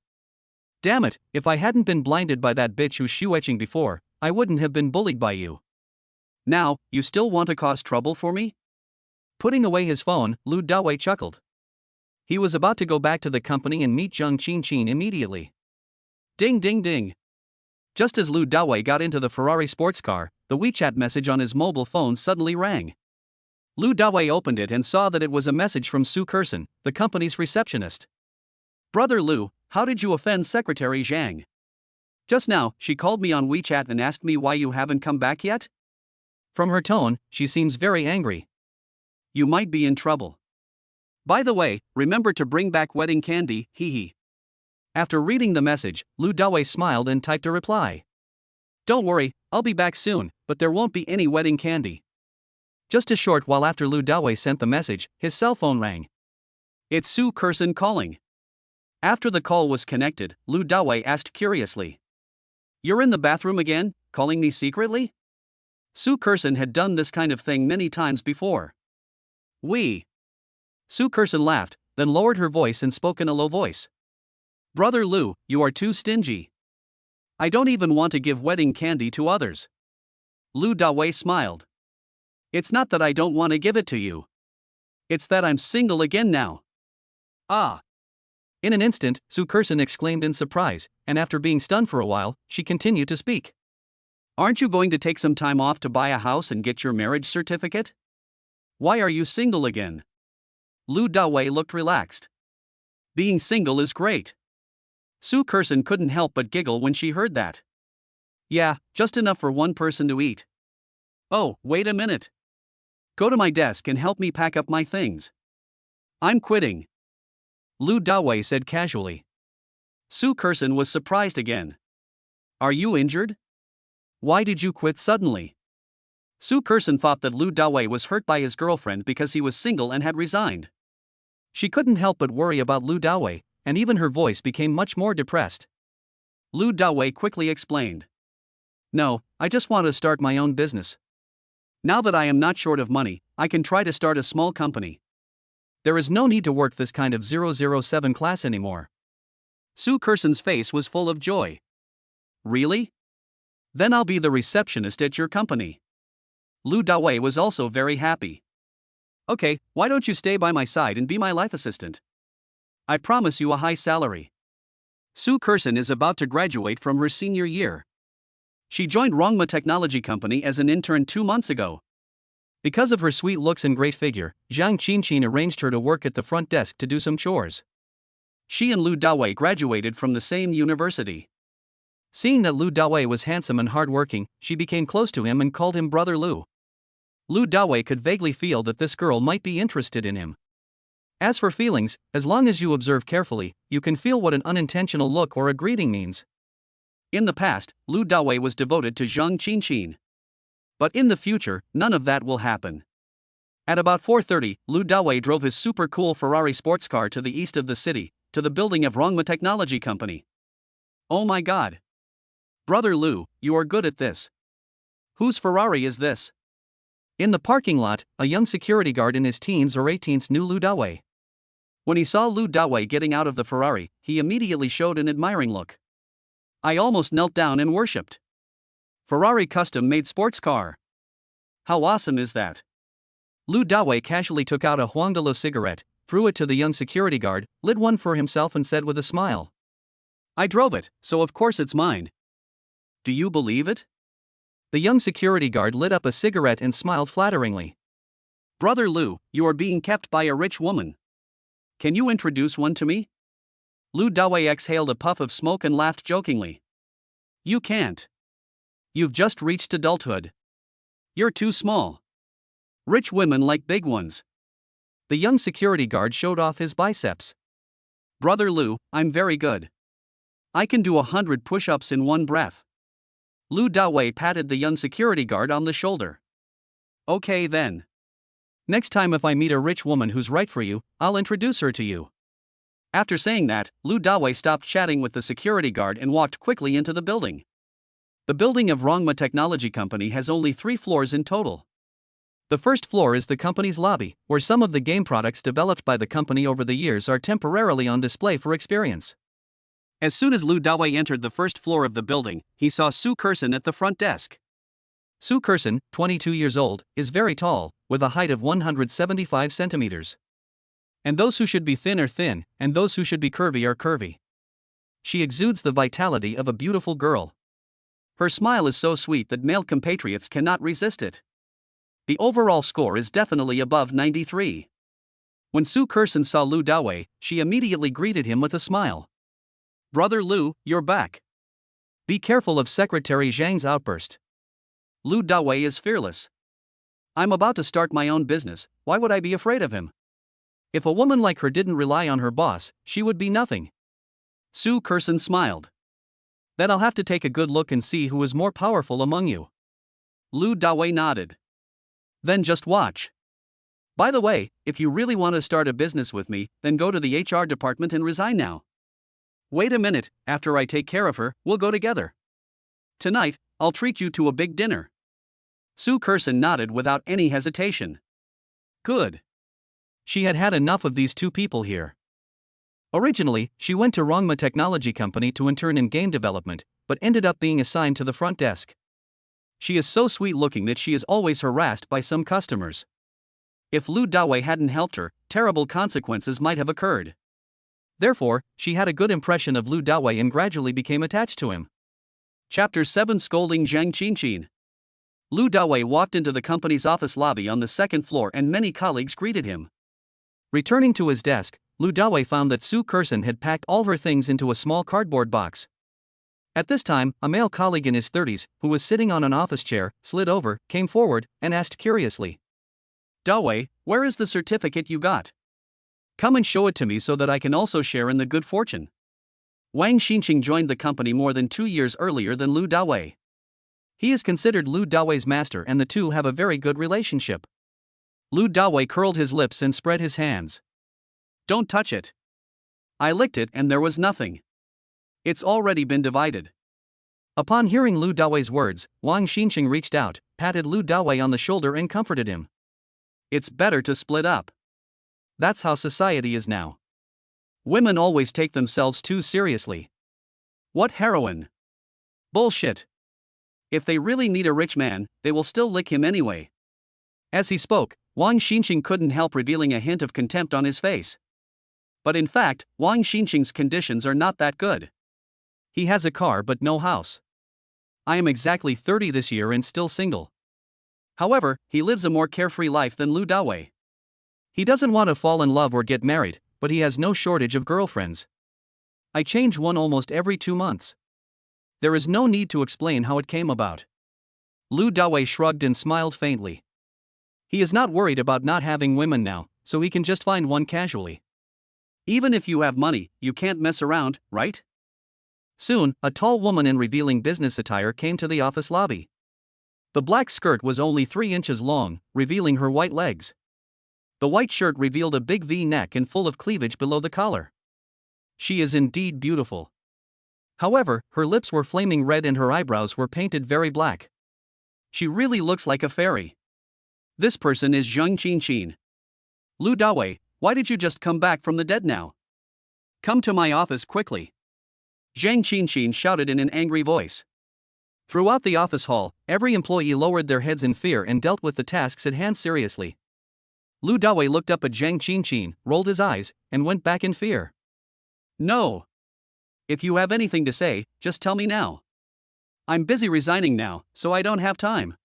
Damn it, if I hadn't been blinded by that bitch Hu Xueqing before, I wouldn't have been bullied by you. Now, you still want to cause trouble for me? Putting away his phone, Lu Dawei chuckled. He was about to go back to the company and meet Zhang Qinqin immediately. Ding ding ding. Just as Lu Dawei got into the Ferrari sports car, the WeChat message on his mobile phone suddenly rang. Lu Dawei opened it and saw that it was a message from Su Kersen, the company's receptionist. Brother Lu, how did you offend Secretary Zhang? Just now, she called me on WeChat and asked me why you haven't come back yet? From her tone, she seems very angry. You might be in trouble. By the way, remember to bring back wedding candy, hee. After reading the message, Lu Dawei smiled and typed a reply. Don't worry, I'll be back soon, but there won't be any wedding candy. Just a short while after Lu Dawei sent the message, his cell phone rang. It's Su Kersen calling. After the call was connected, Lu Dawei asked curiously. You're in the bathroom again, calling me secretly? Su Kersen had done this kind of thing many times before. Su Kersen laughed, then lowered her voice and spoke in a low voice. Brother Lu, you are too stingy. I don't even want to give wedding candy to others. Lu Dawei smiled. It's not that I don't want to give it to you. It's that I'm single again now. Ah. In an instant, Su Kersen exclaimed in surprise, and after being stunned for a while, she continued to speak. Aren't you going to take some time off to buy a house and get your marriage certificate? Why are you single again? Lu Dawei looked relaxed. Being single is great. Su Kersen couldn't help but giggle when she heard that. Yeah, just enough for one person to eat. Oh, wait a minute. Go to my desk and help me pack up my things. I'm quitting. Lu Dawei said casually. Su Kersen was surprised again. Are you injured? Why did you quit suddenly? Su Kersen thought that Lu Dawei was hurt by his girlfriend because he was single and had resigned. She couldn't help but worry about Lu Dawei, and even her voice became much more depressed. Lu Dawei quickly explained. No, I just want to start my own business. Now that I am not short of money, I can try to start a small company. There is no need to work this kind of 007 class anymore. Su Kersen's face was full of joy. Really? Then I'll be the receptionist at your company. Lu Dawei was also very happy. Okay, why don't you stay by my side and be my life assistant? I promise you a high salary. Su Kersen is about to graduate from her senior year. She joined Rongma Technology Company as an intern 2 months ago. Because of her sweet looks and great figure, Zhang Qinqin arranged her to work at the front desk to do some chores. She and Lu Dawei graduated from the same university. Seeing that Lu Dawei was handsome and hardworking, she became close to him and called him Brother Lu. Lu Dawei could vaguely feel that this girl might be interested in him. As for feelings, as long as you observe carefully, you can feel what an unintentional look or a greeting means. In the past, Lu Dawei was devoted to Zhang Qinqin. But in the future, none of that will happen. At about 4:30, Lu Dawei drove his super cool Ferrari sports car to the east of the city, to the building of Rongma Technology Company. Oh my god. Brother Lu, you are good at this. Whose Ferrari is this? In the parking lot, a young security guard in his teens or 18s knew Lu Dawei. When he saw Lu Dawei getting out of the Ferrari, he immediately showed an admiring look. I almost knelt down and worshipped. Ferrari custom-made sports car. How awesome is that? Lu Dawei casually took out a Huangdalo cigarette, threw it to the young security guard, lit one for himself and said with a smile, "I drove it, so of course it's mine. Do you believe it?" The young security guard lit up a cigarette and smiled flatteringly. "Brother Lou, you are being kept by a rich woman. Can you introduce one to me?" Lu Dawei exhaled a puff of smoke and laughed jokingly. "You can't. You've just reached adulthood. You're too small. Rich women like big ones." The young security guard showed off his biceps. "Brother Lou, I'm very good. I can do 100 push-ups in one breath." Lu Dawei patted the young security guard on the shoulder. "Okay then. Next time if I meet a rich woman who's right for you, I'll introduce her to you." After saying that, Lu Dawei stopped chatting with the security guard and walked quickly into the building. The building of Rongma Technology Company has only 3 floors in total. The first floor is the company's lobby, where some of the game products developed by the company over the years are temporarily on display for experience. As soon as Lu Dawei entered the first floor of the building, he saw Su Kersen at the front desk. Su Kersen, 22 years old, is very tall, with a height of 175 centimeters. And those who should be thin are thin, and those who should be curvy are curvy. She exudes the vitality of a beautiful girl. Her smile is so sweet that male compatriots cannot resist it. The overall score is definitely above 93. When Su Kersen saw Lu Dawei, she immediately greeted him with a smile. "Brother Lu, you're back. Be careful of Secretary Zhang's outburst. Lu Dawei is fearless. I'm about to start my own business, why would I be afraid of him? If a woman like her didn't rely on her boss, she would be nothing." Su Kersen smiled. "Then I'll have to take a good look and see who is more powerful among you." Lu Dawei nodded. "Then just watch. By the way, if you really want to start a business with me, then go to the HR department and resign now. Wait a minute, after I take care of her, we'll go together. Tonight, I'll treat you to a big dinner." Su Kersen nodded without any hesitation. Good. She had had enough of these two people here. Originally, she went to Rongma Technology Company to intern in game development, but ended up being assigned to the front desk. She is so sweet-looking that she is always harassed by some customers. If Lu Dawei hadn't helped her, terrible consequences might have occurred. Therefore, she had a good impression of Lu Dawei and gradually became attached to him. Chapter 7 Scolding Zhang Qinchin. Lu Dawei walked into the company's office lobby on the second floor and many colleagues greeted him. Returning to his desk, Lu Dawei found that Su Kersen had packed all her things into a small cardboard box. At this time, a male colleague in his 30s, who was sitting on an office chair, slid over, came forward, and asked curiously, "Dawei, where is the certificate you got? Come and show it to me so that I can also share in the good fortune." Wang Xinqing joined the company more than 2 years earlier than Lu Dawei. He is considered Lu Dawei's master and the two have a very good relationship. Lu Dawei curled his lips and spread his hands. "Don't touch it. I licked it and there was nothing. It's already been divided." Upon hearing Lu Dawei's words, Wang Xinqing reached out, patted Lu Dawei on the shoulder and comforted him. "It's better to split up. That's how society is now. Women always take themselves too seriously. What heroin? Bullshit. If they really need a rich man, they will still lick him anyway." As he spoke, Wang Xinqing couldn't help revealing a hint of contempt on his face. But in fact, Wang Xinqing's conditions are not that good. He has a car but no house. I am exactly 30 this year and still single. However, he lives a more carefree life than Lu Dawei. He doesn't want to fall in love or get married, but he has no shortage of girlfriends. I change one almost every 2 months. There is no need to explain how it came about. Lu Dawei shrugged and smiled faintly. He is not worried about not having women now, so he can just find one casually. Even if you have money, you can't mess around, right? Soon, a tall woman in revealing business attire came to the office lobby. The black skirt was only 3 inches long, revealing her white legs. The white shirt revealed a big V-neck and full of cleavage below the collar. She is indeed beautiful. However, her lips were flaming red and her eyebrows were painted very black. She really looks like a fairy. This person is Zhang Qinchin. "Lu Dawei, why did you just come back from the dead now? Come to my office quickly." Zhang Qinchin shouted in an angry voice. Throughout the office hall, every employee lowered their heads in fear and dealt with the tasks at hand seriously. Lu Dawei looked up at Zhang Qinqin, rolled his eyes, and went back in fear. No. If you have anything to say, just tell me now. I'm busy resigning now, so I don't have time.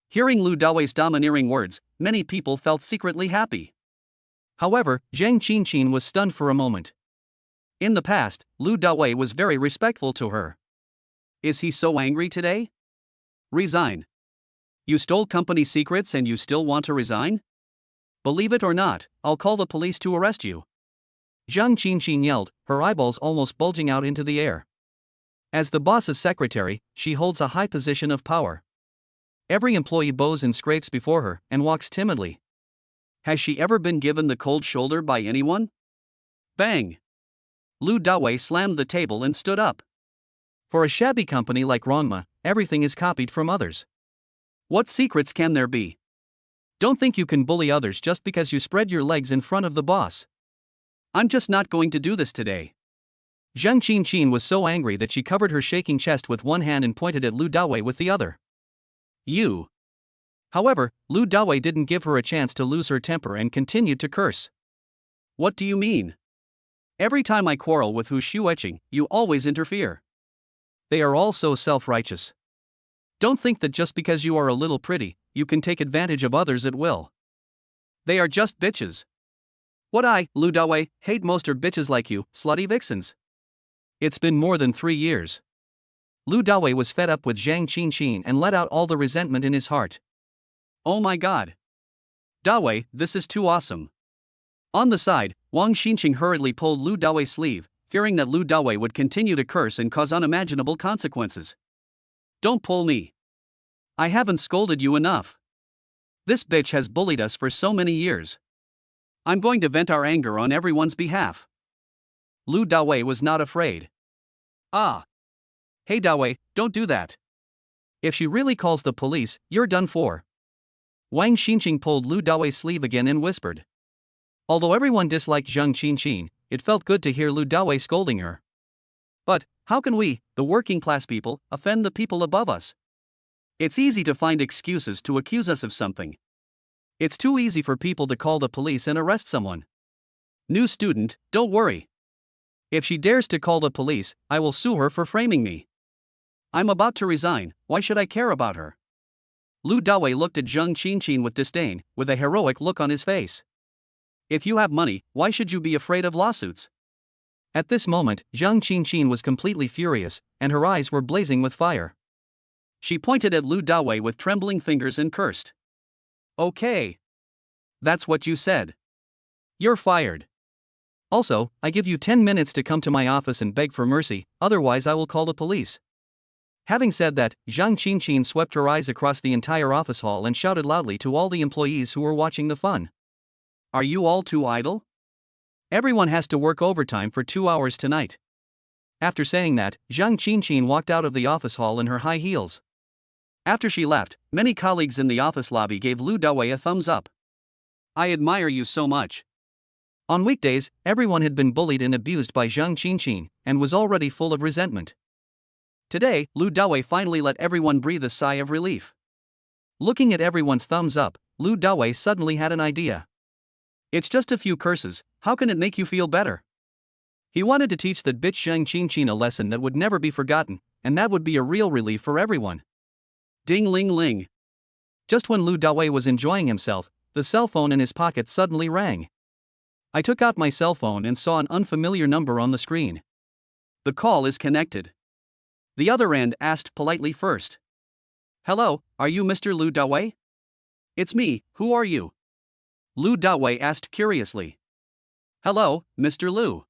Hearing Lu Dawei's domineering words, many people felt secretly happy. However, Zhang Qinqin was stunned for a moment. In the past, Lu Dawei was very respectful to her. Is he so angry today? Resign. You stole company secrets and you still want to resign? Believe it or not, I'll call the police to arrest you. Zhang Qinqin yelled, her eyeballs almost bulging out into the air. As the boss's secretary, she holds a high position of power. Every employee bows and scrapes before her and walks timidly. Has she ever been given the cold shoulder by anyone? Bang! Lu Dawei slammed the table and stood up. For a shabby company like Rongma, everything is copied from others. What secrets can there be? Don't think you can bully others just because you spread your legs in front of the boss. I'm just not going to do this today. Zhang Qinqin was so angry that she covered her shaking chest with one hand and pointed at Lu Dawei with the other. You. However, Lu Dawei didn't give her a chance to lose her temper and continued to curse. What do you mean? Every time I quarrel with Hu Xueqing, you always interfere. They are all so self-righteous. Don't think that just because you are a little pretty, you can take advantage of others at will. They are just bitches. What I, Lu Dawei, hate most are bitches like you, slutty vixens. It's been more than 3 years. Lu Dawei was fed up with Zhang Qinqin and let out all the resentment in his heart. Oh my god. Dawei, this is too awesome. On the side, Wang Xinqing hurriedly pulled Lu Dawei's sleeve, fearing that Lu Dawei would continue to curse and cause unimaginable consequences. Don't pull me. I haven't scolded you enough. This bitch has bullied us for so many years. I'm going to vent our anger on everyone's behalf. Lu Dawei was not afraid. Ah. Hey Dawei, don't do that. If she really calls the police, you're done for. Wang Xinqing pulled Lu Dawei's sleeve again and whispered. Although everyone disliked Zhang Qinqin, it felt good to hear Lu Dawei scolding her. But, how can we, the working class people, offend the people above us? It's easy to find excuses to accuse us of something. It's too easy for people to call the police and arrest someone. New student, don't worry. If she dares to call the police, I will sue her for framing me. I'm about to resign, why should I care about her? Lu Dawei looked at Zhang Qinqin with disdain, with a heroic look on his face. If you have money, why should you be afraid of lawsuits? At this moment, Zhang Qinqin was completely furious, and her eyes were blazing with fire. She pointed at Lu Dawei with trembling fingers and cursed. Okay. That's what you said. You're fired. Also, I give you 10 minutes to come to my office and beg for mercy, otherwise I will call the police. Having said that, Zhang Qinqin swept her eyes across the entire office hall and shouted loudly to all the employees who were watching the fun. Are you all too idle? Everyone has to work overtime for 2 hours tonight. After saying that, Zhang Qinqin walked out of the office hall in her high heels. After she left, many colleagues in the office lobby gave Lu Dawei a thumbs up. I admire you so much. On weekdays, everyone had been bullied and abused by Zhang Qinqin, and was already full of resentment. Today, Lu Dawei finally let everyone breathe a sigh of relief. Looking at everyone's thumbs up, Lu Dawei suddenly had an idea. It's just a few curses, how can it make you feel better? He wanted to teach that bitch Zhang Qinqin a lesson that would never be forgotten, and that would be a real relief for everyone. Ding ling ling. Just when Lu Dawei was enjoying himself, the cell phone in his pocket suddenly rang. I took out my cell phone and saw an unfamiliar number on the screen. The call is connected. The other end asked politely first. Hello, are you Mr. Lu Dawei? It's me, who are you? Lu Dawei asked curiously. Hello, Mr. Lu.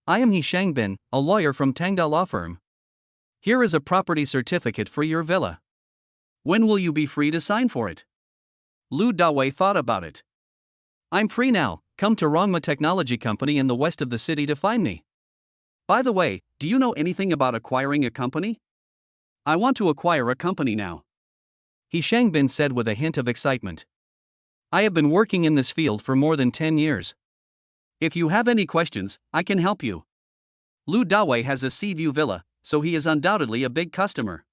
I am He Shangbin, a lawyer from Tangda Law Firm. Here is a property certificate for your villa. When will you be free to sign for it? Lu Dawei thought about it. I'm free now, come to Rongma Technology Company in the west of the city to find me. By the way, do you know anything about acquiring a company? I want to acquire a company now. He Shangbin said with a hint of excitement. I have been working in this field for more than 10 years. If you have any questions, I can help you. Lu Dawei has a sea view villa, so he is undoubtedly a big customer.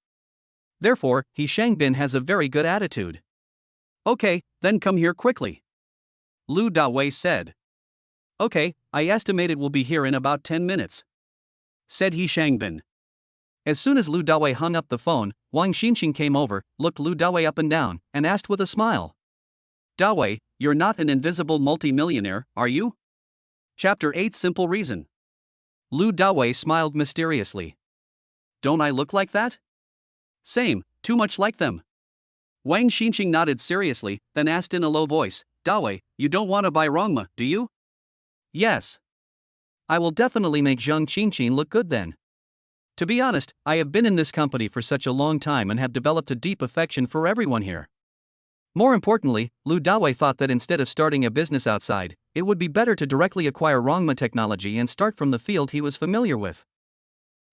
Therefore, He Shangbin has a very good attitude. Okay, then come here quickly. Lu Dawei said. Okay, I estimate it will be here in about 10 minutes, said He Shangbin. As soon as Lu Dawei hung up the phone, Wang Xinqing came over, looked Lu Dawei up and down, and asked with a smile. Dawei, you're not an invisible multimillionaire, are you? Chapter 8 Simple Reason. Lu Dawei smiled mysteriously. Don't I look like that? Same, too much like them. Wang Xinqing nodded seriously, then asked in a low voice, Dawei, you don't want to buy Rongma, do you? Yes. I will definitely make Zheng Qinqin look good then. To be honest, I have been in this company for such a long time and have developed a deep affection for everyone here. More importantly, Lu Dawei thought that instead of starting a business outside, it would be better to directly acquire Rongma technology and start from the field he was familiar with.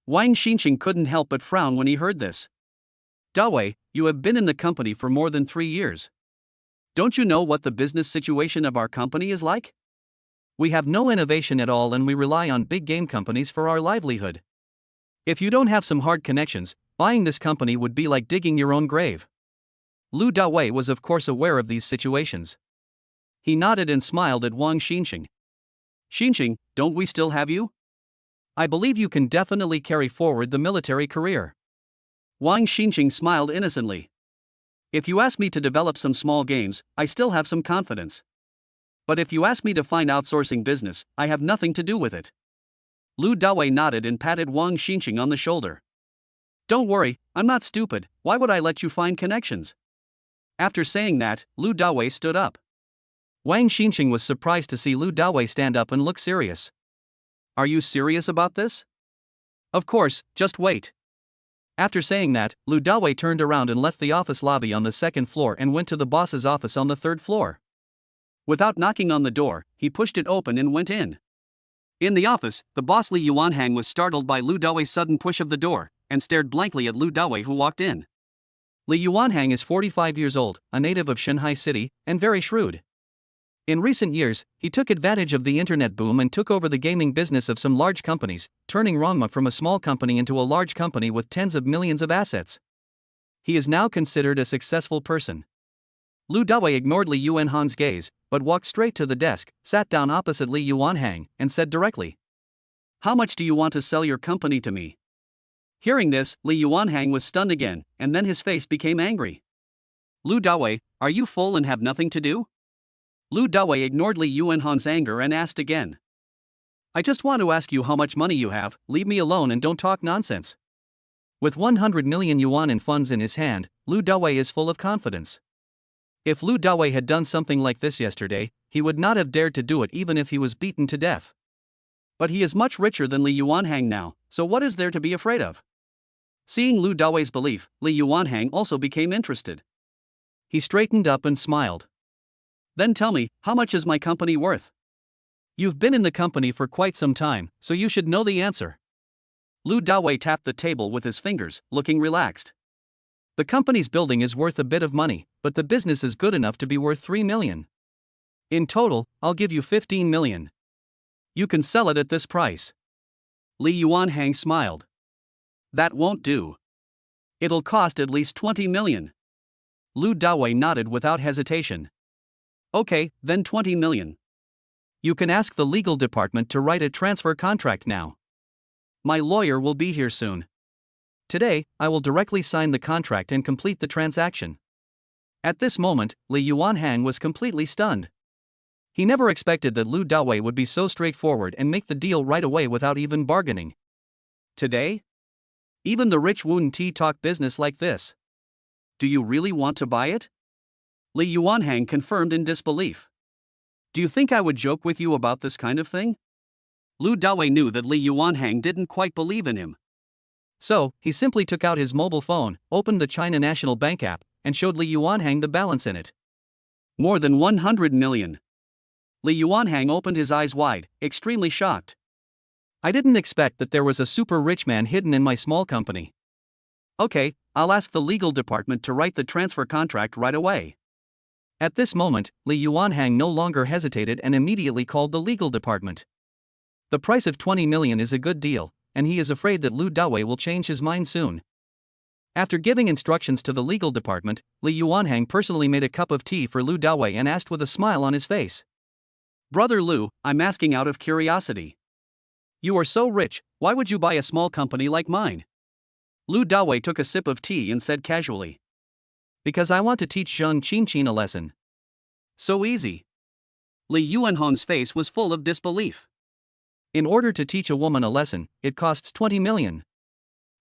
Wang Xinqing couldn't help but frown when he heard this. Dawei, you have been in the company for more than 3 years. Don't you know what the business situation of our company is like? We have no innovation at all and we rely on big game companies for our livelihood. If you don't have some hard connections, buying this company would be like digging your own grave. Lu Dawei was of course aware of these situations. He nodded and smiled at Wang Xinqing. Xinqing, don't we still have you? I believe you can definitely carry forward the military career. Wang Xinqing smiled innocently. If you ask me to develop some small games, I still have some confidence. But if you ask me to find outsourcing business, I have nothing to do with it. Lu Dawei nodded and patted Wang Xinqing on the shoulder. Don't worry, I'm not stupid, why would I let you find connections? After saying that, Lu Dawei stood up. Wang Xinqing was surprised to see Lu Dawei stand up and look serious. Are you serious about this? Of course, just wait. After saying that, Lu Dawei turned around and left the office lobby on the second floor and went to the boss's office on the third floor. Without knocking on the door, he pushed it open and went in. In the office, the boss Li Yuanhang was startled by Lu Dawei's sudden push of the door, and stared blankly at Lu Dawei who walked in. Li Yuanhang is 45 years old, a native of Shanghai City, and very shrewd. In recent years, he took advantage of the internet boom and took over the gaming business of some large companies, turning Rongma from a small company into a large company with tens of millions of assets. He is now considered a successful person. Lu Dawei ignored Li Yuanhang's gaze, but walked straight to the desk, sat down opposite Li Yuanhang, and said directly, How much do you want to sell your company to me? Hearing this, Li Yuanhang was stunned again, and then his face became angry. Lu Dawei, are you full and have nothing to do? Lu Dawei ignored Li Yuanhang's anger and asked again. I just want to ask you how much money you have, leave me alone and don't talk nonsense. With 100 million yuan in funds in his hand, Lu Dawei is full of confidence. If Lu Dawei had done something like this yesterday, he would not have dared to do it even if he was beaten to death. But he is much richer than Li Yuanhang now, so what is there to be afraid of? Seeing Lu Dawei's belief, Li Yuanhang also became interested. He straightened up and smiled. Then tell me, how much is my company worth? You've been in the company for quite some time, so you should know the answer. Lu Dawei tapped the table with his fingers, looking relaxed. The company's building is worth a bit of money, but the business is good enough to be worth 3 million. In total, I'll give you 15 million. You can sell it at this price. Li Yuanhang smiled. That won't do. It'll cost at least 20 million. Lu Dawei nodded without hesitation. Okay, then 20 million. You can ask the legal department to write a transfer contract now. My lawyer will be here soon. Today, I will directly sign the contract and complete the transaction. At this moment, Li Yuanhang was completely stunned. He never expected that Lu Dawei would be so straightforward and make the deal right away without even bargaining. Today? Even the rich Wu Ti talk business like this. Do you really want to buy it? Li Yuanhang confirmed in disbelief. Do you think I would joke with you about this kind of thing? Lu Dawei knew that Li Yuanhang didn't quite believe in him. So, he simply took out his mobile phone, opened the China National Bank app, and showed Li Yuanhang the balance in it. More than 100 million. Li Yuanhang opened his eyes wide, extremely shocked. I didn't expect that there was a super rich man hidden in my small company. Okay, I'll ask the legal department to write the transfer contract right away. At this moment, Li Yuanhang no longer hesitated and immediately called the legal department. The price of 20 million is a good deal, and he is afraid that Lu Dawei will change his mind soon. After giving instructions to the legal department, Li Yuanhang personally made a cup of tea for Lu Dawei and asked with a smile on his face, Brother Lu, I'm asking out of curiosity. You are so rich, why would you buy a small company like mine? Lu Dawei took a sip of tea and said casually. Because I want to teach Zhang Qinqin a lesson. So easy. Li Yuanhong's face was full of disbelief. In order to teach a woman a lesson, it costs 20 million.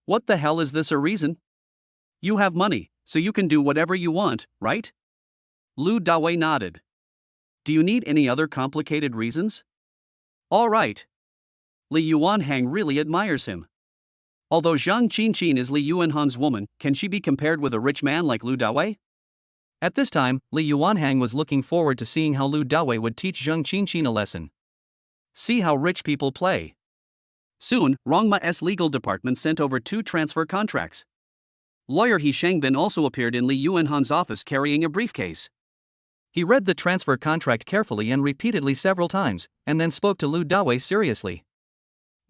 What the hell is this a reason? You have money, so you can do whatever you want, right? Lu Dawei nodded. Do you need any other complicated reasons? All right. Li Yuanhang really admires him. Although Zhang Qinqin is Li Yuanhang's woman, can she be compared with a rich man like Lu Dawei? At this time, Li Yuanhang was looking forward to seeing how Lu Dawei would teach Zhang Qinqin a lesson. See how rich people play. Soon, Rongma's legal department sent over 2 transfer contracts. Lawyer He Shangbin also appeared in Li Yuanhang's office carrying a briefcase. He read the transfer contract carefully and repeatedly several times, and then spoke to Lu Dawei seriously.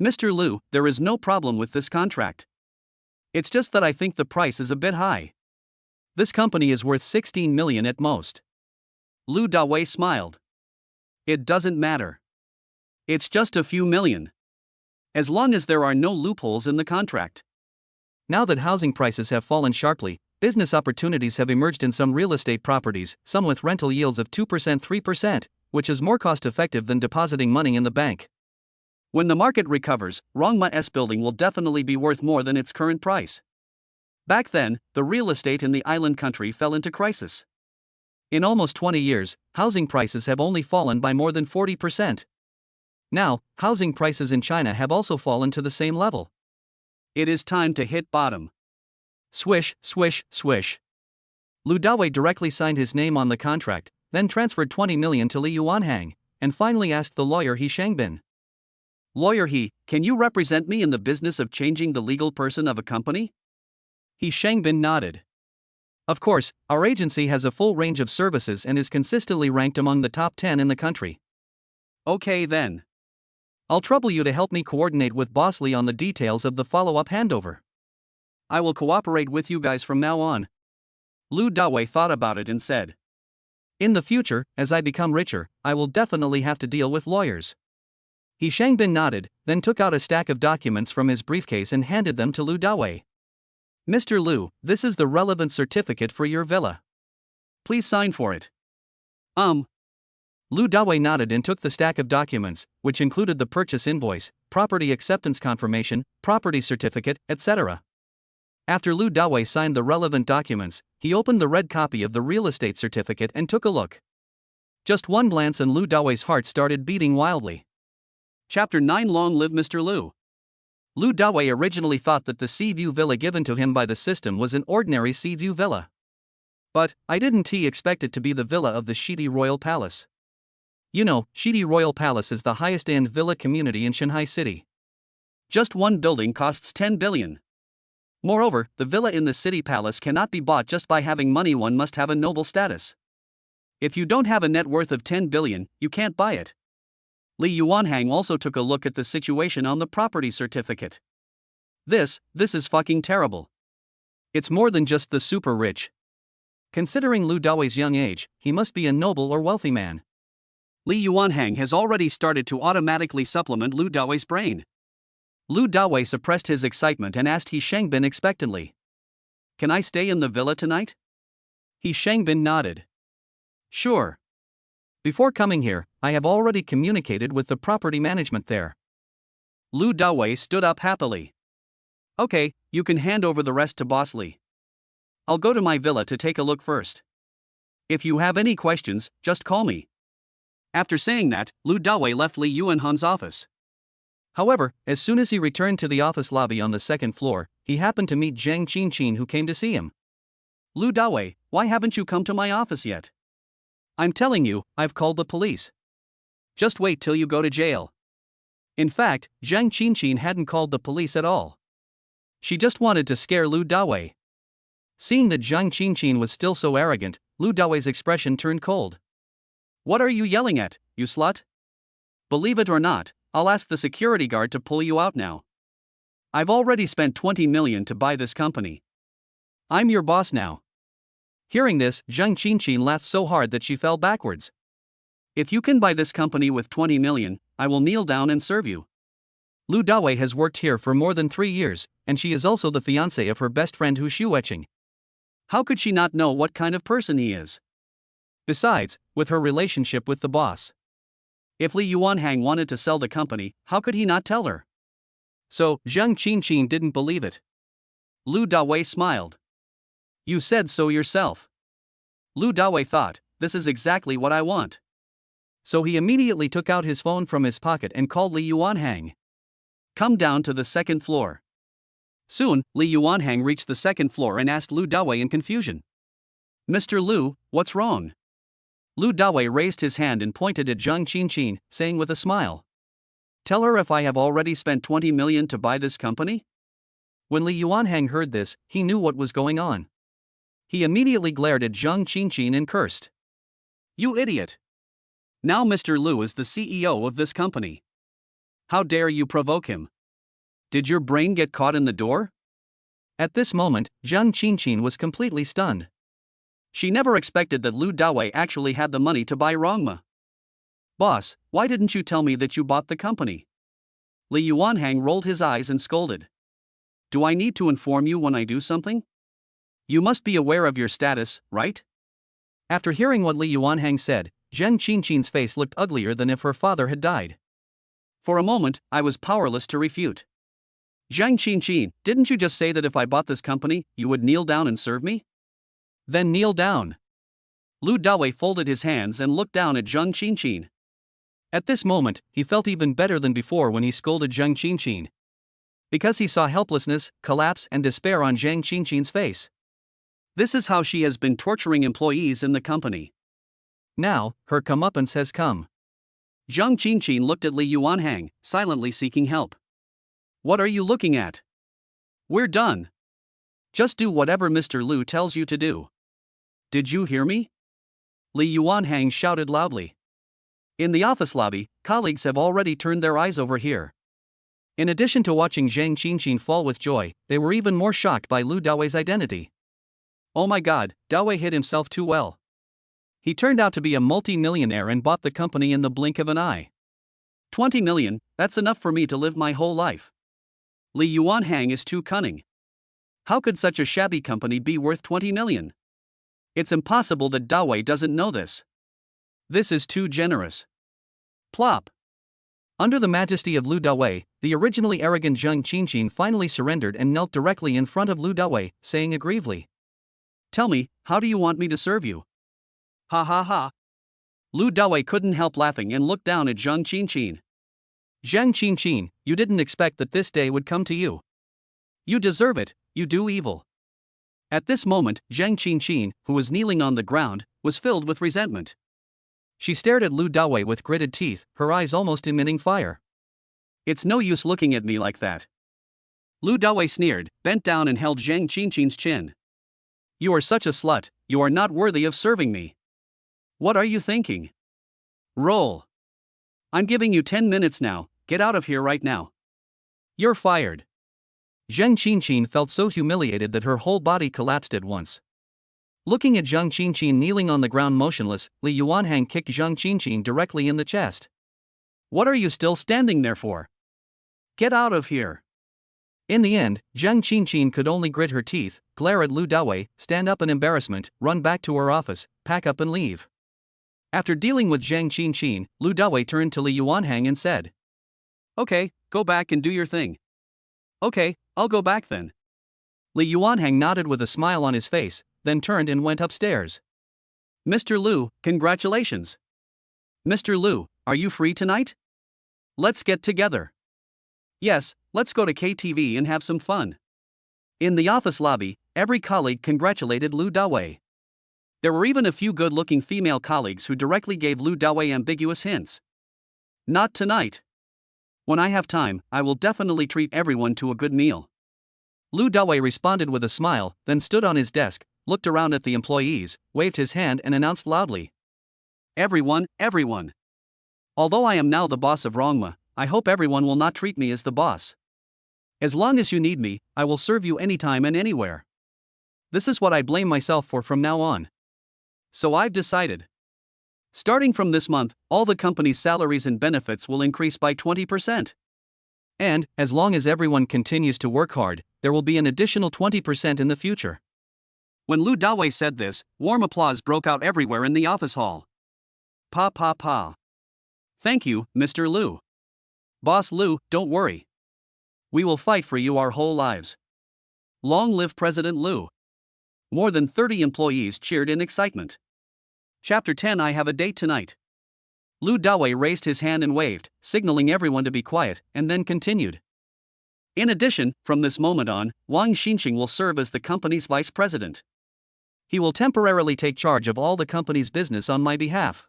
Mr. Lu, there is no problem with this contract. It's just that I think the price is a bit high. This company is worth 16 million at most. Lu Dawei smiled. It doesn't matter. It's just a few million. As long as there are no loopholes in the contract. Now that housing prices have fallen sharply, business opportunities have emerged in some real estate properties, some with rental yields of 2% 3%, which is more cost-effective than depositing money in the bank. When the market recovers, Rongma's building will definitely be worth more than its current price. Back then, the real estate in the island country fell into crisis. In almost 20 years, housing prices have only fallen by more than 40%. Now, housing prices in China have also fallen to the same level. It is time to hit bottom. Swish, swish, swish. Lu Dawei directly signed his name on the contract, then transferred 20 million to Li Yuanhang, and finally asked the lawyer He Shangbin. Lawyer He, can you represent me in the business of changing the legal person of a company? He Shangbin nodded. Of course, our agency has a full range of services and is consistently ranked among the top 10 in the country. Okay then. I'll trouble you to help me coordinate with Boss Li on the details of the follow-up handover. I will cooperate with you guys from now on. Lu Dawei thought about it and said. In the future, as I become richer, I will definitely have to deal with lawyers. He Shangbin nodded, then took out a stack of documents from his briefcase and handed them to Lu Dawei. Mr. Lu, this is the relevant certificate for your villa. Please sign for it. Lu Dawei nodded and took the stack of documents, which included the purchase invoice, property acceptance confirmation, property certificate, etc. After Lu Dawei signed the relevant documents, he opened the red copy of the real estate certificate and took a look. Just one glance and Lu Dawei's heart started beating wildly. Chapter 9 Long Live Mr. Lu. Lu Dawei originally thought that the Sea View villa given to him by the system was an ordinary Sea View villa. But, I didn't expect it to be the villa of the Shidi Royal Palace. You know, Shidi Royal Palace is the highest-end villa community in Shanghai City. Just one building costs 10 billion. Moreover, the villa in the city palace cannot be bought just by having money, one must have a noble status. If you don't have a net worth of 10 billion, you can't buy it. Li Yuanhang also took a look at the situation on the property certificate. This is fucking terrible. It's more than just the super rich. Considering Lu Dawei's young age, he must be a noble or wealthy man. Li Yuanhang has already started to automatically supplement Lu Dawei's brain. Lu Dawei suppressed his excitement and asked He Shangbin expectantly. Can I stay in the villa tonight? He Shangbin nodded. Sure. Before coming here, I have already communicated with the property management there. Lu Dawei stood up happily. Okay, you can hand over the rest to Boss Li. I'll go to my villa to take a look first. If you have any questions, just call me. After saying that, Lu Dawei left Li Yuanhang's office. However, as soon as he returned to the office lobby on the second floor, he happened to meet Zhang Qinqin, who came to see him. Lu Dawei, why haven't you come to my office yet? I'm telling you, I've called the police. Just wait till you go to jail. In fact, Zhang Qinqin hadn't called the police at all. She just wanted to scare Lu Dawei. Seeing that Zhang Qinqin was still so arrogant, Lu Dawei's expression turned cold. What are you yelling at, you slut? Believe it or not, I'll ask the security guard to pull you out now. I've already spent 20 million to buy this company. I'm your boss now. Hearing this, Zhang Qinqin laughed so hard that she fell backwards. If you can buy this company with 20 million, I will kneel down and serve you. Lu Dawei has worked here for more than 3 years, and she is also the fiancée of her best friend Hu Shueching. How could she not know what kind of person he is? Besides, with her relationship with the boss. If Li Yuanhang wanted to sell the company, how could he not tell her? So, Zhang Qinqin didn't believe it. Lu Dawei smiled. You said so yourself. Lu Dawei thought, this is exactly what I want. So he immediately took out his phone from his pocket and called Li Yuanhang. Come down to the second floor. Soon, Li Yuanhang reached the second floor and asked Lu Dawei in confusion. Mr. Lu, what's wrong? Lu Dawei raised his hand and pointed at Zhang Qinqin, saying with a smile. Tell her if I have already spent 20 million to buy this company? When Li Yuanhang heard this, he knew what was going on. He immediately glared at Zhang Qinqin and cursed. You idiot! Now Mr. Lu is the CEO of this company. How dare you provoke him? Did your brain get caught in the door? At this moment, Zhang Qinqin was completely stunned. She never expected that Lu Dawei actually had the money to buy Rongma. Boss, why didn't you tell me that you bought the company? Li Yuanhang rolled his eyes and scolded. Do I need to inform you when I do something? You must be aware of your status, right? After hearing what Li Yuanhang said, Zhang Qinqin's face looked uglier than if her father had died. For a moment, I was powerless to refute. Zhang Qinqin, didn't you just say that if I bought this company, you would kneel down and serve me? Then kneel down. Lu Dawei folded his hands and looked down at Zhang Qinqin. At this moment, he felt even better than before when he scolded Zhang Qinqin. Because he saw helplessness, collapse, and despair on Zhang Qinqin's face. This is how she has been torturing employees in the company. Now, her comeuppance has come. Zhang Qinqin looked at Li Yuanhang, silently seeking help. What are you looking at? We're done. Just do whatever Mr. Lu tells you to do. Did you hear me? Li Yuanhang shouted loudly. In the office lobby, colleagues have already turned their eyes over here. In addition to watching Zhang Qinqin fall with joy, they were even more shocked by Lu Dawei's identity. Oh my god, Dawei hid himself too well. He turned out to be a multi-millionaire and bought the company in the blink of an eye. 20 million, that's enough for me to live my whole life. Li Yuanhang is too cunning. How could such a shabby company be worth 20 million? It's impossible that Dawei doesn't know this. This is too generous. Plop. Under the majesty of Lu Dawei, the originally arrogant Zhang Qinqin finally surrendered and knelt directly in front of Lu Dawei, saying aggrievely. Tell me, how do you want me to serve you? Ha ha ha. Lu Dawei couldn't help laughing and looked down at Zhang Qinqin. Zhang Qinqin, you didn't expect that this day would come to you. You deserve it, you do evil. At this moment, Zhang Qinqin, who was kneeling on the ground, was filled with resentment. She stared at Lu Dawei with gritted teeth, her eyes almost emitting fire. It's no use looking at me like that. Lu Dawei sneered, bent down and held Zhang Qinqin's chin. You are such a slut, you are not worthy of serving me. What are you thinking? Roll. I'm giving you 10 minutes now, get out of here right now. You're fired. Zhang Qinqin felt so humiliated that her whole body collapsed at once. Looking at Zhang Qinqin kneeling on the ground motionless, Li Yuanhang kicked Zhang Qinqin directly in the chest. What are you still standing there for? Get out of here. In the end, Zhang Qinqin could only grit her teeth, glare at Lu Dawei, stand up in embarrassment, run back to her office, pack up and leave. After dealing with Zhang Qinqin, Lu Dawei turned to Li Yuanhang and said. Okay, go back and do your thing. Okay, I'll go back then. Li Yuanhang nodded with a smile on his face, then turned and went upstairs. Mr. Lu, congratulations. Mr. Lu, are you free tonight? Let's get together. Yes, let's go to KTV and have some fun. In the office lobby, every colleague congratulated Lu Dawei. There were even a few good-looking female colleagues who directly gave Lu Dawei ambiguous hints. Not tonight. When I have time, I will definitely treat everyone to a good meal. Lu Dawei responded with a smile, then stood on his desk, looked around at the employees, waved his hand and announced loudly. Everyone, everyone. Although I am now the boss of Rongma, I hope everyone will not treat me as the boss. As long as you need me, I will serve you anytime and anywhere. This is what I blame myself for from now on. So I've decided. Starting from this month, all the company's salaries and benefits will increase by 20%. And, as long as everyone continues to work hard, there will be an additional 20% in the future. When Lu Dawei said this, warm applause broke out everywhere in the office hall. Pa pa pa. Thank you, Mr. Lu. Boss Lu, don't worry. We will fight for you our whole lives. Long live President Lu. More than 30 employees cheered in excitement. Chapter 10. I have a date tonight. Lu Dawei raised his hand and waved, signaling everyone to be quiet, and then continued. In addition, from this moment on, Wang Xinqing will serve as the company's vice president. He will temporarily take charge of all the company's business on my behalf.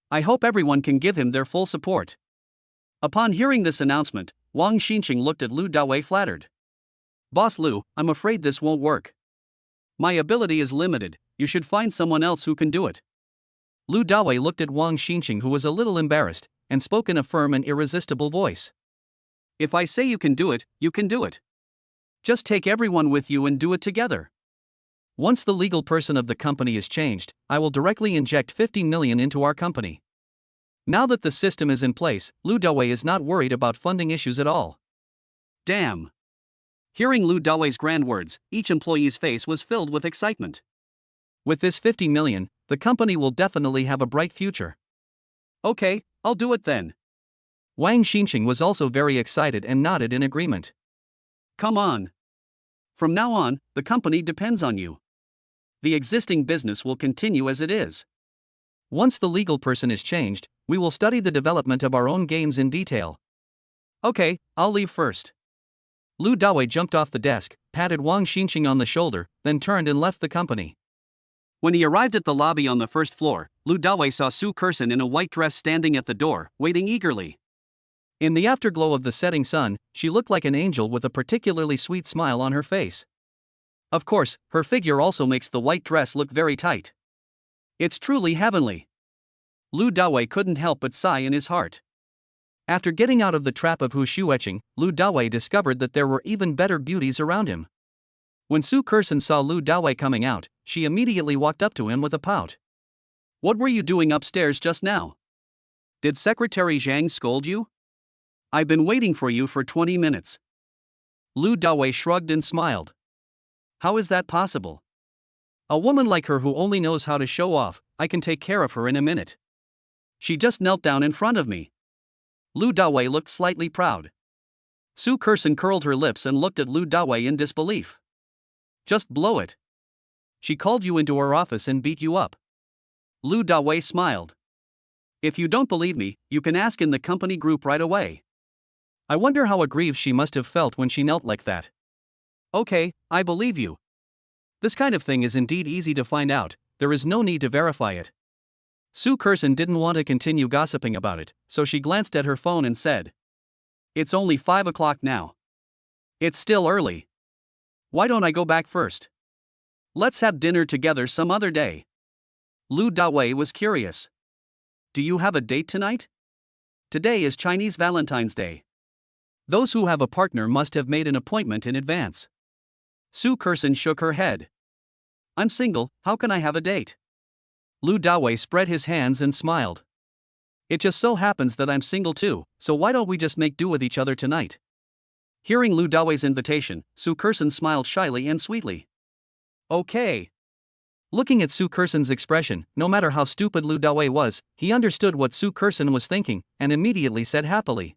I hope everyone can give him their full support. Upon hearing this announcement, Wang Xinqing looked at Lu Dawei flattered. Boss Lu, I'm afraid this won't work. My ability is limited, you should find someone else who can do it. Lu Dawei looked at Wang Xinqing, who was a little embarrassed, and spoke in a firm and irresistible voice. If I say you can do it, you can do it. Just take everyone with you and do it together. Once the legal person of the company is changed, I will directly inject 50 million into our company. Now that the system is in place, Lu Dawei is not worried about funding issues at all. Damn! Hearing Lu Dawei's grand words, each employee's face was filled with excitement. With this 50 million, the company will definitely have a bright future. Okay, I'll do it then. Wang Xinqing was also very excited and nodded in agreement. Come on. From now on, the company depends on you. The existing business will continue as it is. Once the legal person is changed, we will study the development of our own games in detail. Okay, I'll leave first. Lu Dawei jumped off the desk, patted Wang Xinqing on the shoulder, then turned and left the company. When he arrived at the lobby on the first floor, Lu Dawei saw Su Kerson in a white dress standing at the door, waiting eagerly. In the afterglow of the setting sun, she looked like an angel with a particularly sweet smile on her face. Of course, her figure also makes the white dress look very tight. It's truly heavenly. Lu Dawei couldn't help but sigh in his heart. After getting out of the trap of Hu Shueqing, Lu Dawei discovered that there were even better beauties around him. When Su Kerson saw Lu Dawei coming out, she immediately walked up to him with a pout. What were you doing upstairs just now? Did Secretary Zhang scold you? I've been waiting for you for 20 minutes. Lu Dawei shrugged and smiled. How is that possible? A woman like her who only knows how to show off, I can take care of her in a minute. She just knelt down in front of me. Lu Dawei looked slightly proud. Su Kerson curled her lips and looked at Lu Dawei in disbelief. Just blow it. She called you into her office and beat you up. Lu Dawei smiled. If you don't believe me, you can ask in the company group right away. I wonder how aggrieved she must have felt when she knelt like that. Okay, I believe you. This kind of thing is indeed easy to find out, there is no need to verify it. Su Kerson didn't want to continue gossiping about it, so she glanced at her phone and said, It's only 5 o'clock now. It's still early. Why don't I go back first? Let's have dinner together some other day. Lu Dawei was curious. Do you have a date tonight? Today is Chinese Valentine's Day. Those who have a partner must have made an appointment in advance. Su Kerson shook her head. I'm single, how can I have a date? Lu Dawei spread his hands and smiled. It just so happens that I'm single too, so why don't we just make do with each other tonight? Hearing Lu Dawei's invitation, Su Kerson smiled shyly and sweetly. Okay. Looking at Su Kerson's expression, no matter how stupid Lu Dawei was, he understood what Su Kerson was thinking, and immediately said happily.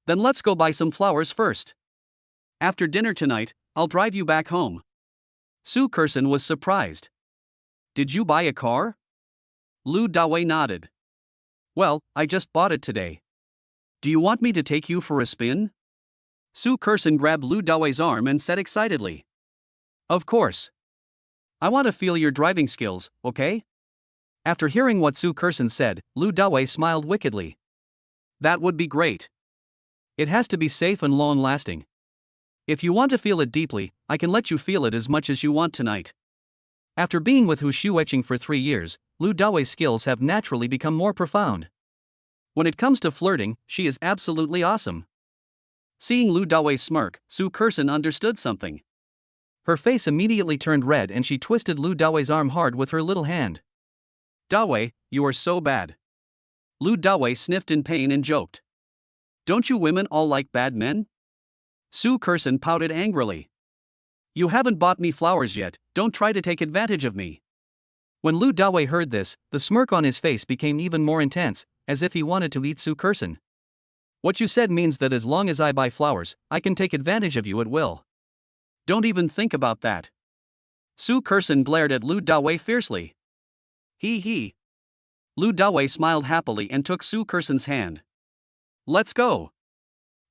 Then let's go buy some flowers first. After dinner tonight, I'll drive you back home. Su Kerson was surprised. Did you buy a car? Lu Dawei nodded. Well, I just bought it today. Do you want me to take you for a spin? Su Kerson grabbed Lu Dawei's arm and said excitedly. Of course. I want to feel your driving skills, okay? After hearing what Su Kerson said, Lu Dawei smiled wickedly. That would be great. It has to be safe and long-lasting. If you want to feel it deeply, I can let you feel it as much as you want tonight. After being with Hu Shueqing for 3 years, Lu Dawei's skills have naturally become more profound. When it comes to flirting, she is absolutely awesome. Seeing Lu Dawei smirk, Su Kerson understood something. Her face immediately turned red and she twisted Lu Dawei's arm hard with her little hand. Dawei, you are so bad. Lu Dawei sniffed in pain and joked. Don't you women all like bad men? Su Kerson pouted angrily. You haven't bought me flowers yet, don't try to take advantage of me. When Lu Dawei heard this, the smirk on his face became even more intense, as if he wanted to eat Su Kerson. What you said means that as long as I buy flowers, I can take advantage of you at will. Don't even think about that. Su Kerson glared at Lu Dawei fiercely. He. Lu Dawei smiled happily and took Su Kerson's hand. Let's go.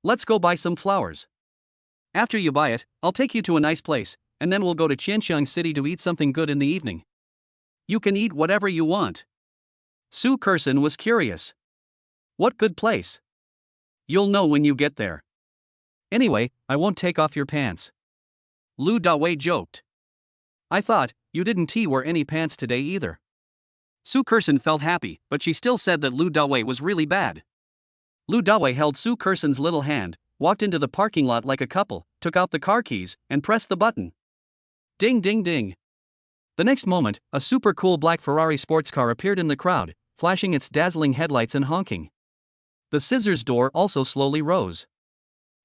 Let's go buy some flowers. After you buy it, I'll take you to a nice place, and then we'll go to Qianxiang City to eat something good in the evening. You can eat whatever you want. Su Kerson was curious. What good place? You'll know when you get there. Anyway, I won't take off your pants. Lu Dawei joked. I thought, you didn't wear any pants today either. Su Kerson felt happy, but she still said that Lu Dawei was really bad. Lu Dawei held Su Kerson's little hand, walked into the parking lot like a couple, took out the car keys, and pressed the button. Ding ding ding. The next moment, a super cool black Ferrari sports car appeared in the crowd, flashing its dazzling headlights and honking. The scissors door also slowly rose.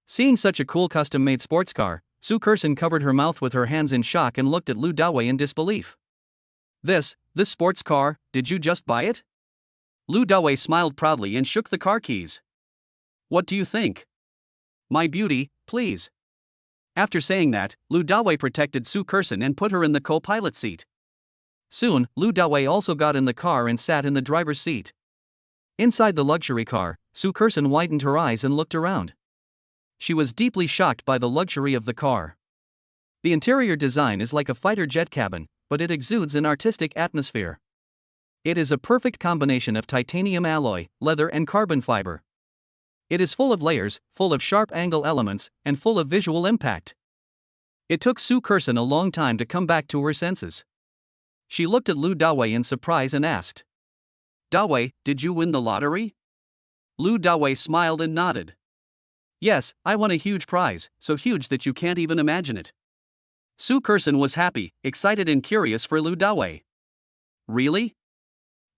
Seeing such a cool custom-made sports car, Su Kerson covered her mouth with her hands in shock and looked at Lu Dawei in disbelief. This sports car, did you just buy it? Lu Dawei smiled proudly and shook the car keys. What do you think? My beauty, please. After saying that, Lu Dawei protected Su Kerson and put her in the co-pilot seat. Soon, Lu Dawei also got in the car and sat in the driver's seat. Inside the luxury car, Su Kerson widened her eyes and looked around. She was deeply shocked by the luxury of the car. The interior design is like a fighter jet cabin, but it exudes an artistic atmosphere. It is a perfect combination of titanium alloy, leather and carbon fiber. It is full of layers, full of sharp angle elements, and full of visual impact. It took Su Kerson a long time to come back to her senses. She looked at Lu Dawei in surprise and asked, Dawei, did you win the lottery? Lu Dawei smiled and nodded. Yes, I won a huge prize, so huge that you can't even imagine it. Su Kerson was happy, excited and curious for Lu Dawei. Really?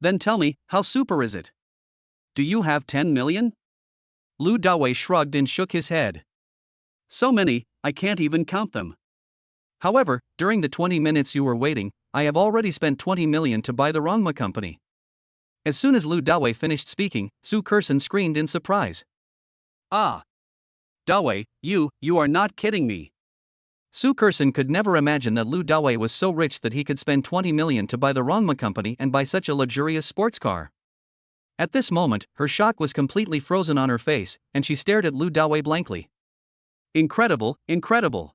Then tell me, how super is it? Do you have 10 million? Lu Dawei shrugged and shook his head. So many, I can't even count them. However, during the 20 minutes you were waiting, I have already spent 20 million to buy the Rongma company. As soon as Lu Dawei finished speaking, Su Kerson screamed in surprise. Ah! Dawei, you are not kidding me. Su Kerson could never imagine that Lu Dawei was so rich that he could spend 20 million to buy the Rongma company and buy such a luxurious sports car. At this moment, her shock was completely frozen on her face, and she stared at Lu Dawei blankly. Incredible, incredible.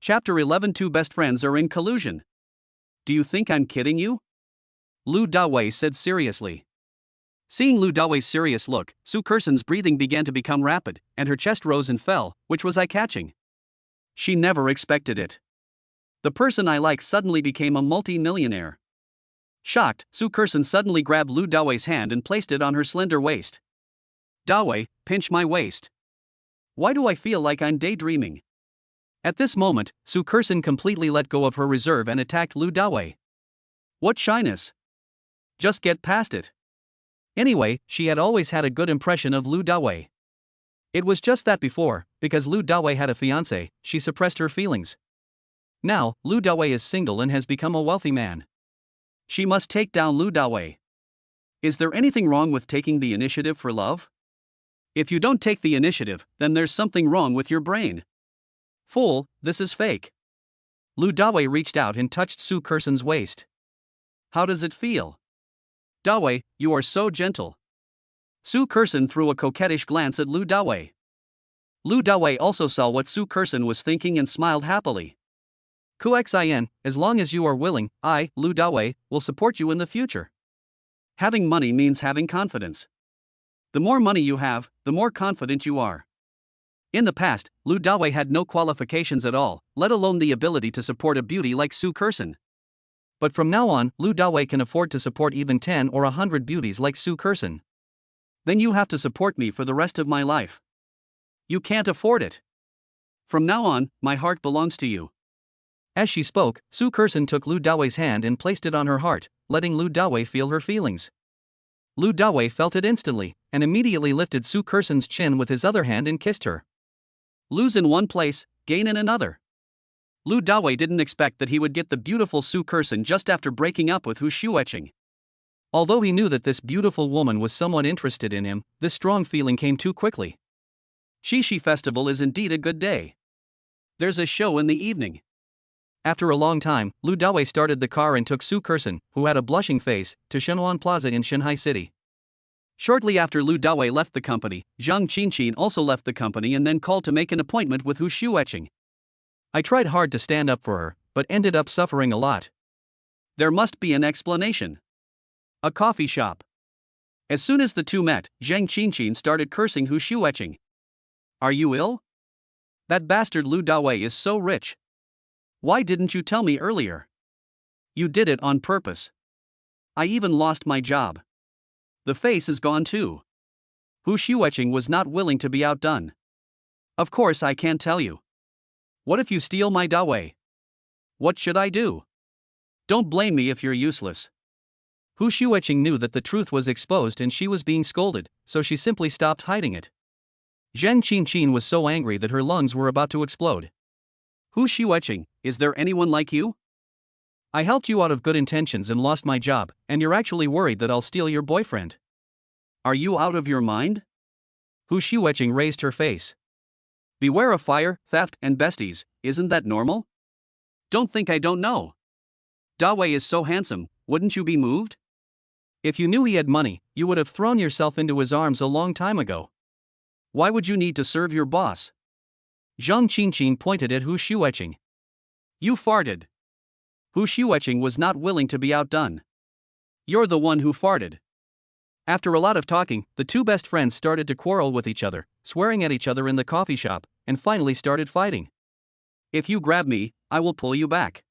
Chapter 11. Two best friends are in collusion. Do you think I'm kidding you? Lu Dawei said seriously. Seeing Lu Dawei's serious look, Su Kerson's breathing began to become rapid, and her chest rose and fell, which was eye-catching. She never expected it. The person I like suddenly became a multi-millionaire. Shocked, Su Kerson suddenly grabbed Lu Dawei's hand and placed it on her slender waist. Dawei, pinch my waist. Why do I feel like I'm daydreaming? At this moment, Su Kerson completely let go of her reserve and attacked Lu Dawei. What shyness? Just get past it. Anyway, she had always had a good impression of Lu Dawei. It was just that before, because Lu Dawei had a fiancé, she suppressed her feelings. Now, Lu Dawei is single and has become a wealthy man. She must take down Lu Dawei. Is there anything wrong with taking the initiative for love? If you don't take the initiative, then there's something wrong with your brain. Fool, this is fake. Lu Dawei reached out and touched Su Kerson's waist. How does it feel? Dawei, you are so gentle. Su Kerson threw a coquettish glance at Lu Dawei. Lu Dawei also saw what Su Kerson was thinking and smiled happily. Xin, as long as you are willing, I, Lu Dawei, will support you in the future. Having money means having confidence. The more money you have, the more confident you are. In the past, Lu Dawei had no qualifications at all, let alone the ability to support a beauty like Su Kerson. But from now on, Lu Dawei can afford to support even 10 or 100 beauties like Su Kerson. Then you have to support me for the rest of my life. You can't afford it. From now on, my heart belongs to you. As she spoke, Su Kerson took Lu Dawe's hand and placed it on her heart, letting Lu Dawe feel her feelings. Lu Dawe felt it instantly, and immediately lifted Su Kerson's chin with his other hand and kissed her. Lose in one place, gain in another. Lu Dawe didn't expect that he would get the beautiful Su Kerson just after breaking up with Hu Shueching. Although he knew that this beautiful woman was somewhat interested in him, this strong feeling came too quickly. Qixi Festival is indeed a good day. There's a show in the evening. After a long time, Lu Dawe started the car and took Su Kerson, who had a blushing face, to Shenhuan Plaza in Shanghai City. Shortly after Lu Dawe left the company, Zhang Qinqin also left the company and then called to make an appointment with Hu Shueching. I tried hard to stand up for her, but ended up suffering a lot. There must be an explanation. A coffee shop. As soon as the two met, Zhang Qinqin started cursing Hu Shueching. Are you ill? That bastard Lu Dawe is so rich. Why didn't you tell me earlier? You did it on purpose. I even lost my job. The face is gone too. Hu Shueching was not willing to be outdone. Of course I can't tell you. What if you steal my Dawe? What should I do? Don't blame me if you're useless. Hu Shueching knew that the truth was exposed and she was being scolded, so she simply stopped hiding it. Zhang Qinqin was so angry that her lungs were about to explode. Hu Shueching, is there anyone like you? I helped you out of good intentions and lost my job, and you're actually worried that I'll steal your boyfriend. Are you out of your mind? Hu Shueching raised her face. Beware of fire, theft, and besties, isn't that normal? Don't think I don't know. Dawe is so handsome, wouldn't you be moved? If you knew he had money, you would have thrown yourself into his arms a long time ago. Why would you need to serve your boss? Zhang Qinqin pointed at Hu Shueching. You farted. Hu Shueching was not willing to be outdone. You're the one who farted. After a lot of talking, the two best friends started to quarrel with each other, swearing at each other in the coffee shop, and finally started fighting. If you grab me, I will pull you back.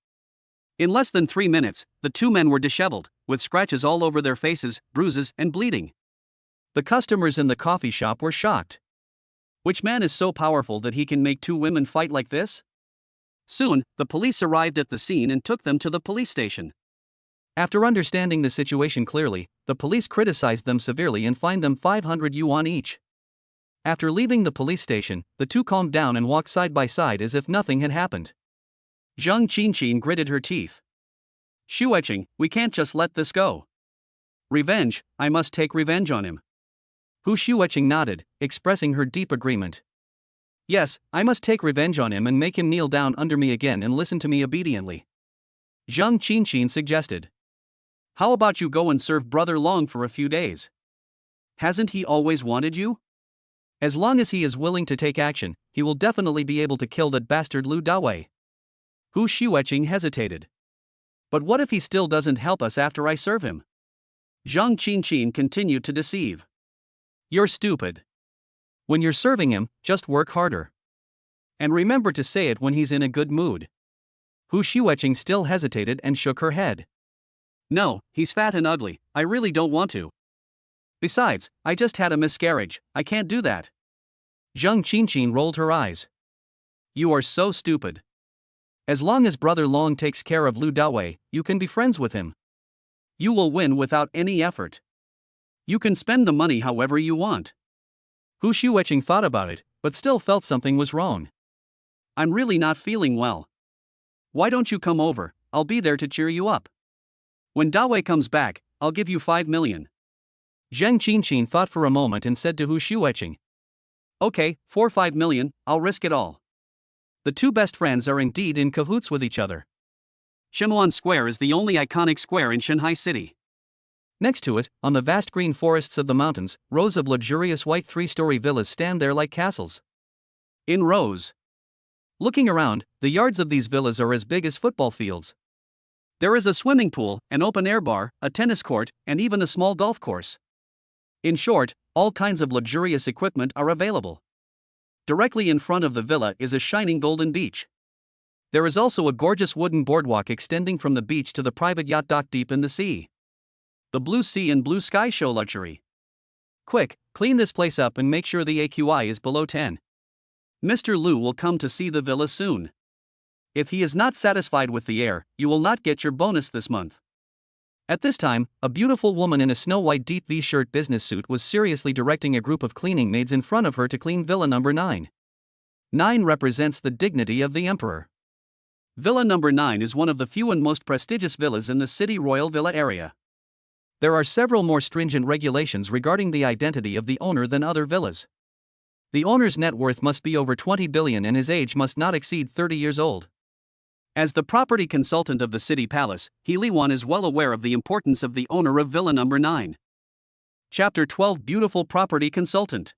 In less than 3 minutes, the two men were disheveled, with scratches all over their faces, bruises, and bleeding. The customers in the coffee shop were shocked. Which man is so powerful that he can make two women fight like this? Soon, the police arrived at the scene and took them to the police station. After understanding the situation clearly, the police criticized them severely and fined them 500 yuan each. After leaving the police station, the two calmed down and walked side by side as if nothing had happened. Zhang Qinqin gritted her teeth. Shueching, we can't just let this go. Revenge, I must take revenge on him. Hu Shueching nodded, expressing her deep agreement. Yes, I must take revenge on him and make him kneel down under me again and listen to me obediently. Zhang Qinqin suggested. How about you go and serve Brother Long for a few days? Hasn't he always wanted you? As long as he is willing to take action, he will definitely be able to kill that bastard Lu Dawe. Hu Shueching hesitated. But what if he still doesn't help us after I serve him? Zhang Qinqin continued to deceive. You're stupid. When you're serving him, just work harder. And remember to say it when he's in a good mood. Hu Shueching still hesitated and shook her head. No, he's fat and ugly, I really don't want to. Besides, I just had a miscarriage, I can't do that. Zhang Qinqin rolled her eyes. You are so stupid. As long as Brother Long takes care of Lu Dawe, you can be friends with him. You will win without any effort. You can spend the money however you want. Hu Shueching thought about it, but still felt something was wrong. I'm really not feeling well. Why don't you come over, I'll be there to cheer you up. When Dawe comes back, I'll give you 5 million. Zhang Qinqin thought for a moment and said to Hu Shueching. Okay, for 5 million, I'll risk it all. The two best friends are indeed in cahoots with each other. Shenhuan Square is the only iconic square in Shanghai City. Next to it, on the vast green forests of the mountains, rows of luxurious white 3-story villas stand there like castles. In rows. Looking around, the yards of these villas are as big as football fields. There is a swimming pool, an open-air bar, a tennis court, and even a small golf course. In short, all kinds of luxurious equipment are available. Directly in front of the villa is a shining golden beach. There is also a gorgeous wooden boardwalk extending from the beach to the private yacht dock deep in the sea. The blue sea and blue sky show luxury. Quick, clean this place up and make sure the AQI is below 10. Mr. Lu will come to see the villa soon. If he is not satisfied with the air, you will not get your bonus this month. At this time, a beautiful woman in a snow-white deep V-shirt business suit was seriously directing a group of cleaning maids in front of her to clean Villa number 9. 9 represents the dignity of the emperor. Villa number 9 is one of the few and most prestigious villas in the city royal villa area. There are several more stringent regulations regarding the identity of the owner than other villas. The owner's net worth must be over 20 billion and his age must not exceed 30 years old. As the property consultant of the city palace, He Li-wan is well aware of the importance of the owner of Villa number 9. Chapter 12 Beautiful Property Consultant.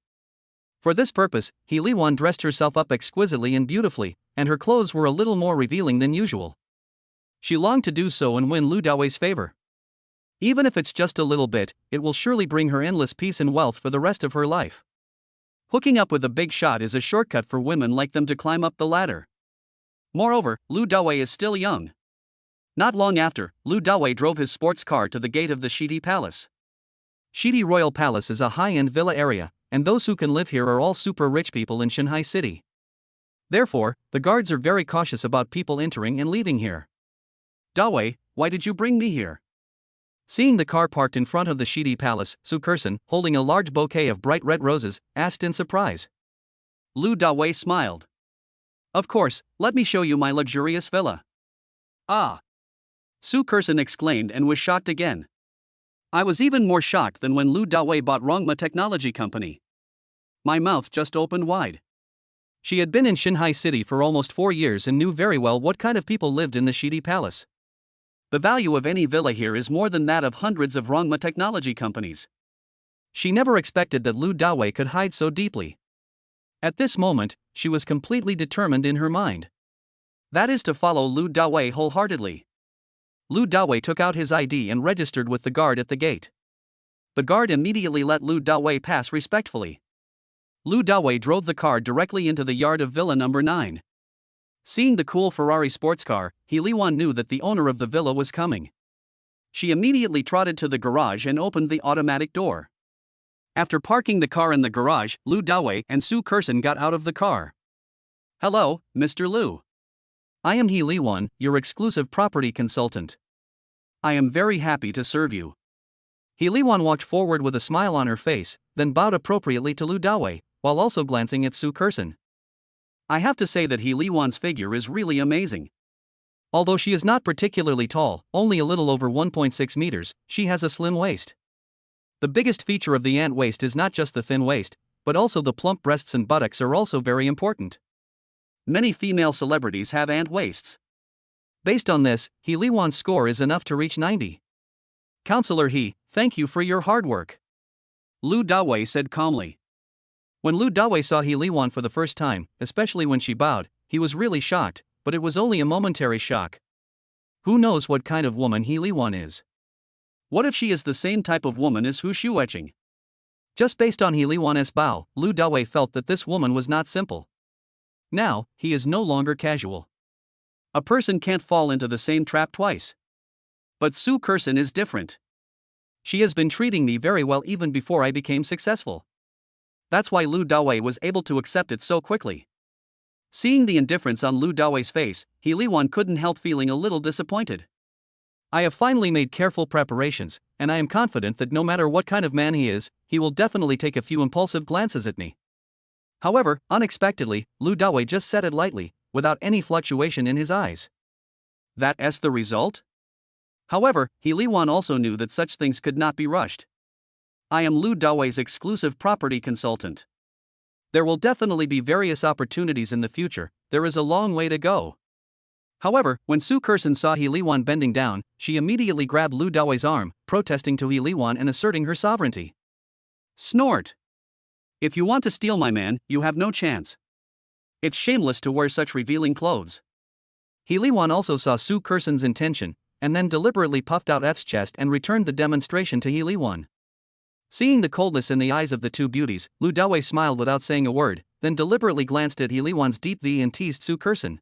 For this purpose, He Li-wan dressed herself up exquisitely and beautifully, and her clothes were a little more revealing than usual. She longed to do so and win Lu Daoi's favor. Even if it's just a little bit, it will surely bring her endless peace and wealth for the rest of her life. Hooking up with a big shot is a shortcut for women like them to climb up the ladder. Moreover, Lu Dawei is still young. Not long after, Lu Dawei drove his sports car to the gate of the Shidi Palace. Shidi Royal Palace is a high-end villa area, and those who can live here are all super rich people in Shanghai City. Therefore, the guards are very cautious about people entering and leaving here. Dawei, why did you bring me here? Seeing the car parked in front of the Shidi Palace, Su Kerson, holding a large bouquet of bright red roses, asked in surprise. Lu Dawei smiled. Of course, let me show you my luxurious villa. Ah! Su Kerson exclaimed and was shocked again. I was even more shocked than when Lu Dawei bought Rongma Technology Company. My mouth just opened wide. She had been in Shanghai City for almost 4 years and knew very well what kind of people lived in the Shidi Palace. The value of any villa here is more than that of hundreds of Rongma Technology companies. She never expected that Lu Dawei could hide so deeply. At this moment, she was completely determined in her mind. That is to follow Lu Dawei wholeheartedly. Lu Dawei took out his ID and registered with the guard at the gate. The guard immediately let Lu Dawei pass respectfully. Lu Dawei drove the car directly into the yard of Villa number 9. Seeing the cool Ferrari sports car, He Li-wan knew that the owner of the villa was coming. She immediately trotted to the garage and opened the automatic door. After parking the car in the garage, Lu Dawei and Su Kerson got out of the car. Hello, Mr. Lu. I am He Li-wan, your exclusive property consultant. I am very happy to serve you. He Li-wan walked forward with a smile on her face, then bowed appropriately to Lu Dawei, while also glancing at Su Kerson. I have to say that He Li-wan's figure is really amazing. Although she is not particularly tall, only a little over 1.6 meters, she has a slim waist. The biggest feature of the ant waist is not just the thin waist, but also the plump breasts and buttocks are also very important. Many female celebrities have ant waists. Based on this, He Li-wan's score is enough to reach 90. Counselor He, thank you for your hard work. Lu Dawei said calmly. When Lu Dawei saw He Li-wan for the first time, especially when she bowed, he was really shocked, but it was only a momentary shock. Who knows what kind of woman He Li-wan is? What if she is the same type of woman as Hu Shueching? Just based on He Li-wan's bow, Lu Dawei felt that this woman was not simple. Now, he is no longer casual. A person can't fall into the same trap twice. But Su Kerson is different. She has been treating me very well even before I became successful. That's why Lu Dawei was able to accept it so quickly. Seeing the indifference on Lu Dawei's face, He Li-wan couldn't help feeling a little disappointed. I have finally made careful preparations, and I am confident that no matter what kind of man he is, he will definitely take a few impulsive glances at me. However, unexpectedly, Lu Dawei just said it lightly, without any fluctuation in his eyes. That's the result? However, He Li-wan also knew that such things could not be rushed. I am Lu Dawei's exclusive property consultant. There will definitely be various opportunities in the future, there is a long way to go. However, when Su Kerson saw He Li-wan bending down, she immediately grabbed Lu Dawei's arm, protesting to He Li-wan and asserting her sovereignty. Snort! If you want to steal my man, you have no chance. It's shameless to wear such revealing clothes. He Li-wan also saw Su Kerson's intention, and then deliberately puffed out F's chest and returned the demonstration to He Li-wan. Seeing the coldness in the eyes of the two beauties, Lu Dawei smiled without saying a word, then deliberately glanced at He Li-wan's deep V and teased Su Kerson.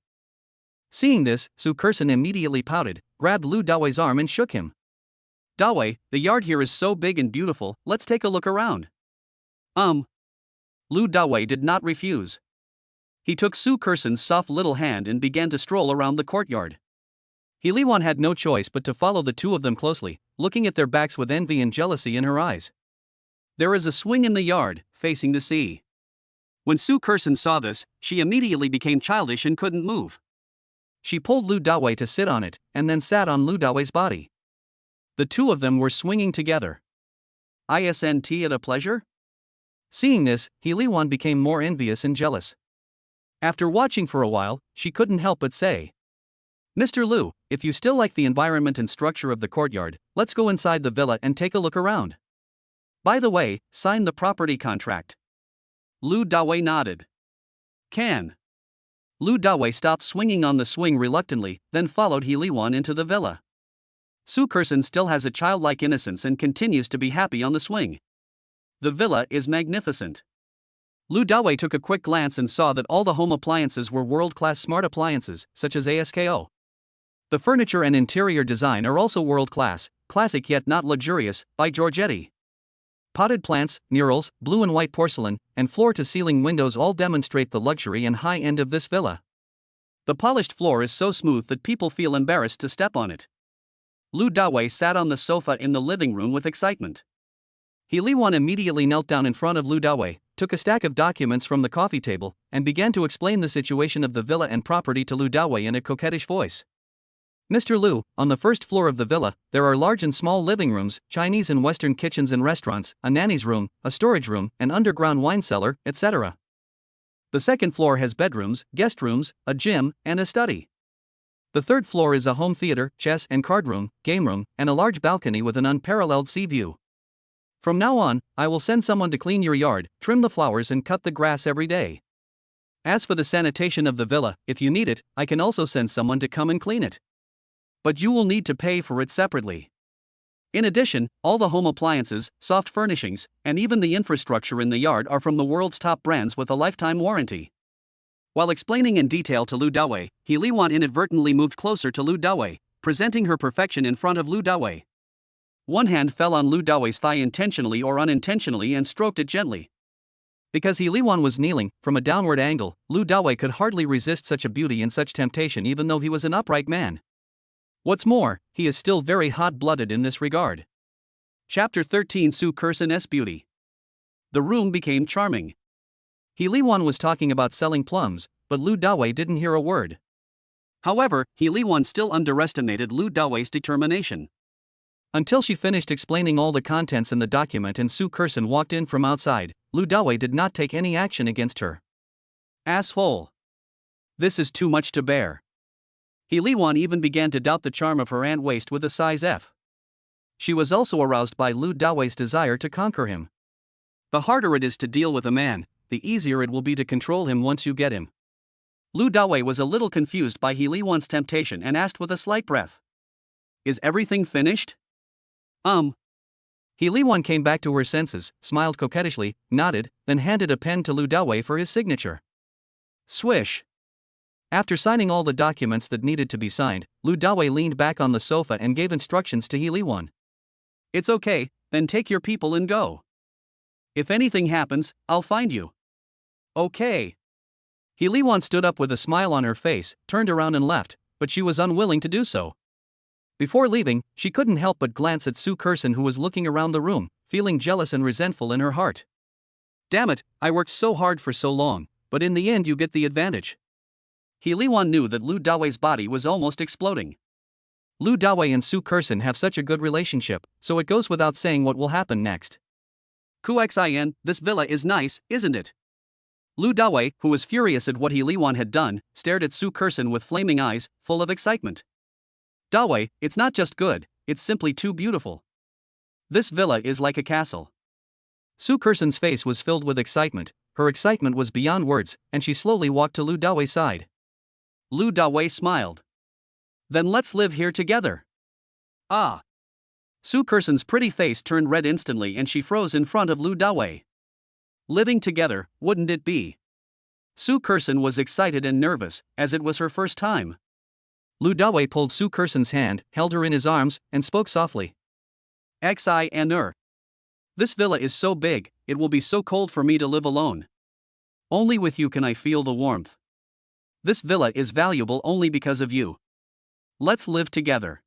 Seeing this, Su Kerson immediately pouted, grabbed Lu Dawei's arm and shook him. Dawei, the yard here is so big and beautiful, let's take a look around. Lu Dawei did not refuse. He took Su Kerson's soft little hand and began to stroll around the courtyard. He Liwan had no choice but to follow the two of them closely, looking at their backs with envy and jealousy in her eyes. There is a swing in the yard, facing the sea. When Su Kerson saw this, she immediately became childish and couldn't move. She pulled Lu Dawei to sit on it, and then sat on Lu Dawei's body. The two of them were swinging together. Isn't it a pleasure? Seeing this, He Liwan became more envious and jealous. After watching for a while, she couldn't help but say, "Mr. Lu, if you still like the environment and structure of the courtyard, let's go inside the villa and take a look around. By the way, sign the property contract." Lu Dawei nodded. Can. Lu Dawei stopped swinging on the swing reluctantly, then followed He Liwan into the villa. Su Kerson still has a childlike innocence and continues to be happy on the swing. The villa is magnificent. Lu Dawei took a quick glance and saw that all the home appliances were world-class smart appliances, such as ASKO. The furniture and interior design are also world-class, classic yet not luxurious, by Giorgetti. Potted plants, murals, blue and white porcelain, and floor-to-ceiling windows all demonstrate the luxury and high end of this villa. The polished floor is so smooth that people feel embarrassed to step on it. Lu Dawei sat on the sofa in the living room with excitement. He Liwan immediately knelt down in front of Lu Dawei, took a stack of documents from the coffee table, and began to explain the situation of the villa and property to Lu Dawei in a coquettish voice. "Mr. Lu, on the first floor of the villa, there are large and small living rooms, Chinese and Western kitchens and restaurants, a nanny's room, a storage room, an underground wine cellar, etc. The second floor has bedrooms, guest rooms, a gym, and a study. The third floor is a home theater, chess and card room, game room, and a large balcony with an unparalleled sea view. From now on, I will send someone to clean your yard, trim the flowers and cut the grass every day. As for the sanitation of the villa, if you need it, I can also send someone to come and clean it. But you will need to pay for it separately. In addition, all the home appliances, soft furnishings, and even the infrastructure in the yard are from the world's top brands with a lifetime warranty." While explaining in detail to Lu Dawei, He Liwan inadvertently moved closer to Lu Dawei, presenting her perfection in front of Lu Dawei. One hand fell on Lu Dawei's thigh intentionally or unintentionally and stroked it gently. Because He Liwan was kneeling, from a downward angle, Lu Dawei could hardly resist such a beauty and such temptation even though he was an upright man. What's more, he is still very hot-blooded in this regard. Chapter 13 Su Kerson's Beauty. The room became charming. He Liwan was talking about selling plums, but Lu Dawei didn't hear a word. However, He Liwan still underestimated Lu Dawei's determination. Until she finished explaining all the contents in the document and Su Kerson walked in from outside, Lu Dawei did not take any action against her. Asshole. This is too much to bear. He Liwan even began to doubt the charm of her ant waist with a size F. She was also aroused by Lu Dawei's desire to conquer him. The harder it is to deal with a man, the easier it will be to control him once you get him. Lu Dawei was a little confused by He Liwan's temptation and asked with a slight breath, "Is everything finished?" He Liwan came back to her senses, smiled coquettishly, nodded, then handed a pen to Lu Dawei for his signature. Swish. After signing all the documents that needed to be signed, Lu Dawei leaned back on the sofa and gave instructions to He Liwan. "It's okay, then take your people and go. If anything happens, I'll find you." "Okay." He Liwan stood up with a smile on her face, turned around and left, but she was unwilling to do so. Before leaving, she couldn't help but glance at Su Kerson who was looking around the room, feeling jealous and resentful in her heart. "Damn it, I worked so hard for so long, but in the end you get the advantage." He Liwan knew that Lu Dawei's body was almost exploding. Lu Dawei and Su Kerson have such a good relationship, so it goes without saying what will happen next. "Xin, this villa is nice, isn't it?" Lu Dawei, who was furious at what He Liwan had done, stared at Su Kerson with flaming eyes, full of excitement. "Dawei, it's not just good, it's simply too beautiful. This villa is like a castle." Su Kerson's face was filled with excitement, her excitement was beyond words, and she slowly walked to Lu Dawei's side. Lu Dawei smiled. "Then let's live here together." "Ah." Su Kerson's pretty face turned red instantly and she froze in front of Lu Dawei. Living together, wouldn't it be? Su Kerson was excited and nervous, as it was her first time. Lu Dawei pulled Su Kerson's hand, held her in his arms, and spoke softly. "Xin. This villa is so big, it will be so cold for me to live alone. Only with you can I feel the warmth. This villa is valuable only because of you. Let's live together.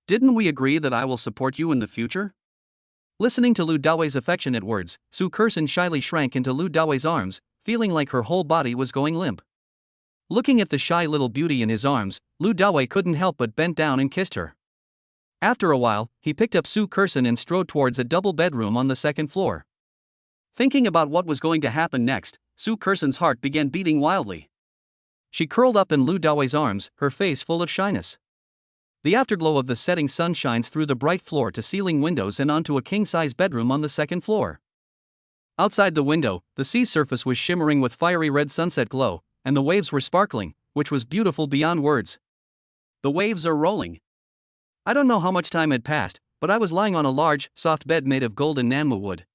Didn't we agree that I will support you in the future? Listening to Lu Daoi's affectionate words, Su Kerson shyly shrank into Lu Daoi's arms, feeling like her whole body was going limp. Looking at the shy little beauty in his arms, Lu Dawei couldn't help but bent down and kissed her. After a while, he picked up Su Kerson and strode towards a double bedroom on the second floor. Thinking about what was going to happen next, Su Kerson's heart began beating wildly. She curled up in Lu Dawei's arms, her face full of shyness. The afterglow of the setting sun shines through the bright floor-to-ceiling windows and onto a king-size bedroom on the second floor. Outside the window, the sea surface was shimmering with fiery red sunset glow, and the waves were sparkling, which was beautiful beyond words. The waves are rolling. I don't know how much time had passed, but I was lying on a large, soft bed made of golden nanmu wood.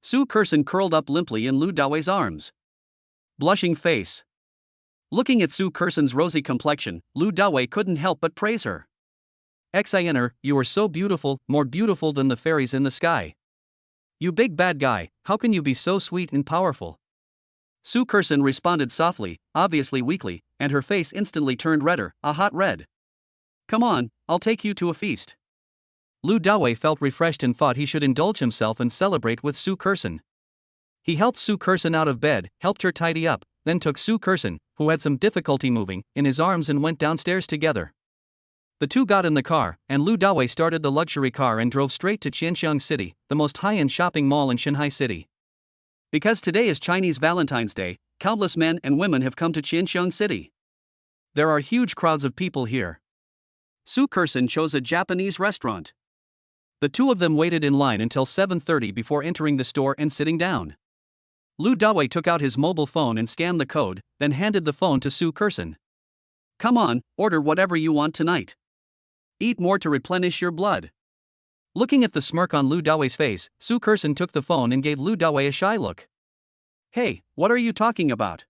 Su Kerson curled up limply in Lu Dawei's arms. Blushing face. Looking at Su Kerson's rosy complexion, Lu Dawei couldn't help but praise her. Xiner, you are so beautiful, more beautiful than the fairies in the sky. You big bad guy, how can you be so sweet and powerful? Su Kerson responded softly, obviously weakly, and her face instantly turned redder, a hot red. Come on, I'll take you to a feast. Lu Dawei felt refreshed and thought he should indulge himself and celebrate with Su Kerson. He helped Su Kerson out of bed, helped her tidy up, then took Su Kerson, who had some difficulty moving, in his arms and went downstairs together. The two got in the car, and Lu Dawei started the luxury car and drove straight to Qianxiang City, the most high-end shopping mall in Shanghai City. Because today is Chinese Valentine's Day, countless men and women have come to Qianxiang City. There are huge crowds of people here. Su Kerson chose a Japanese restaurant. The two of them waited in line until 7:30 before entering the store and sitting down. Lu Dawei took out his mobile phone and scanned the code, then handed the phone to Su Kerson. Come on, order whatever you want tonight. Eat more to replenish your blood. Looking at the smirk on Lu Dawei's face, Su Kerson took the phone and gave Lu Dawei a shy look. Hey, what are you talking about?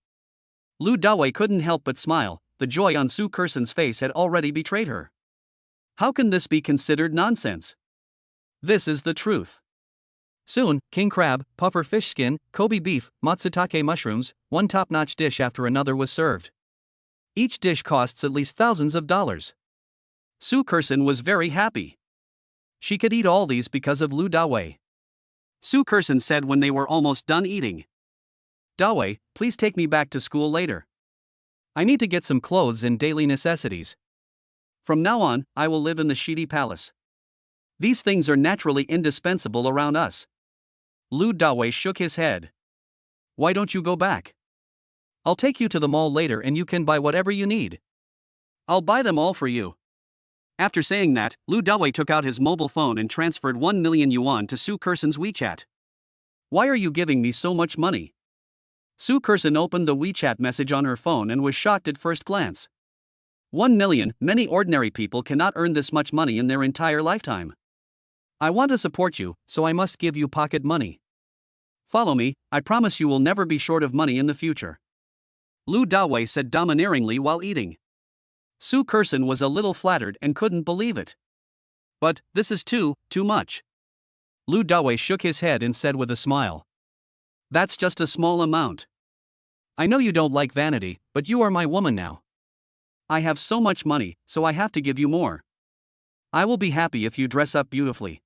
Lu Dawei couldn't help but smile, the joy on Su Kerson's face had already betrayed her. How can this be considered nonsense? This is the truth. Soon, king crab, puffer fish skin, Kobe beef, matsutake mushrooms, one top-notch dish after another was served. Each dish costs at least thousands of dollars. Su Kerson was very happy. She could eat all these because of Lu Dawei. Su Kerson said when they were almost done eating. Dawei, please take me back to school later. I need to get some clothes and daily necessities. From now on, I will live in the Shidi Palace. These things are naturally indispensable around us. Lu Dawei shook his head. Why don't you go back? I'll take you to the mall later and you can buy whatever you need. I'll buy them all for you. After saying that, Lu Dawei took out his mobile phone and transferred 1 million yuan to Su Kerson's WeChat. Why are you giving me so much money? Su Kerson opened the WeChat message on her phone and was shocked at first glance. 1 million, many ordinary people cannot earn this much money in their entire lifetime. I want to support you, so I must give you pocket money. Follow me, I promise you will never be short of money in the future. Lu Dawei said domineeringly while eating. Su Kerson was a little flattered and couldn't believe it. But, this is too much. Lu Dawei shook his head and said with a smile. That's just a small amount. I know you don't like vanity, but you are my woman now. I have so much money, so I have to give you more. I will be happy if you dress up beautifully.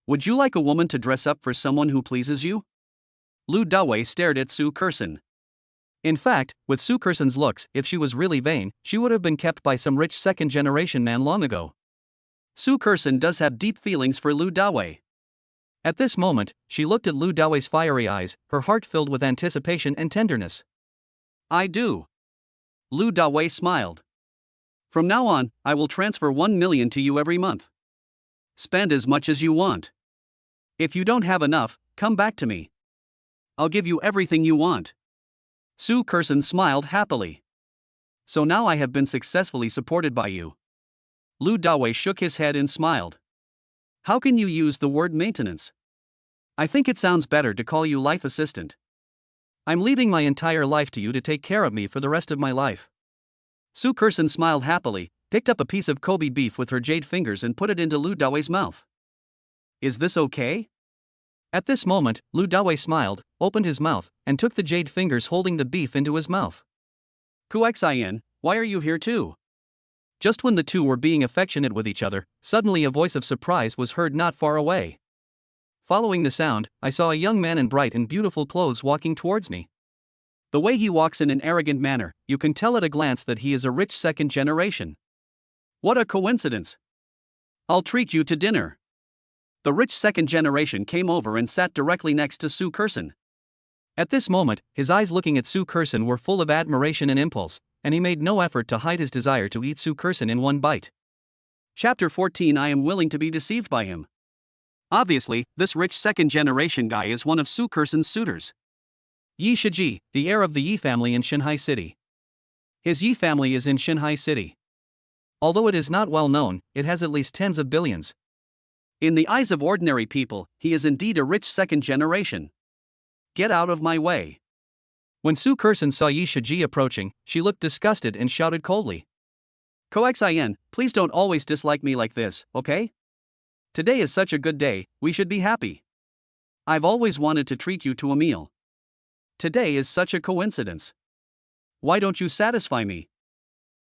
Would you like a woman to dress up for someone who pleases you? Lu Dawei stared at Su Kerson. In fact, with Su Kerson's looks, if she was really vain, she would have been kept by some rich second-generation man long ago. Su Kerson does have deep feelings for Lu Dawei. At this moment, she looked at Lu Dawei's fiery eyes, her heart filled with anticipation and tenderness. I do. Lu Dawei smiled. From now on, I will transfer 1 million to you every month. Spend as much as you want. If you don't have enough, come back to me. I'll give you everything you want. Su Kerson smiled happily. So now I have been successfully supported by you. Lu Dawei shook his head and smiled. How can you use the word maintenance? I think it sounds better to call you life assistant. I'm leaving my entire life to you to take care of me for the rest of my life. Su Kerson smiled happily, picked up a piece of Kobe beef with her jade fingers and put it into Lu Dawei's mouth. Is this okay? At this moment, Lu Dawei smiled, opened his mouth, and took the jade fingers holding the beef into his mouth. Xin, why are you here too? Just when the two were being affectionate with each other, suddenly a voice of surprise was heard not far away. Following the sound, I saw a young man in bright and beautiful clothes walking towards me. The way he walks in an arrogant manner, you can tell at a glance that he is a rich second generation. What a coincidence! I'll treat you to dinner. The rich second generation came over and sat directly next to Su Kerson. At this moment, his eyes looking at Su Kerson were full of admiration and impulse, and he made no effort to hide his desire to eat Su Kerson in one bite. Chapter 14. I am willing to be deceived by him. Obviously, this rich second generation guy is one of Su Kerson's suitors. Yi Shiji, the heir of the Yi family in Shanghai City. His Yi family is in Shanghai City. Although it is not well known, it has at least tens of billions. In the eyes of ordinary people, he is indeed a rich second generation. Get out of my way. When Su Kerson saw Yi Shiji approaching, she looked disgusted and shouted coldly. Xin, please don't always dislike me like this, okay? Today is such a good day, we should be happy. I've always wanted to treat you to a meal. Today is such a coincidence. Why don't you satisfy me?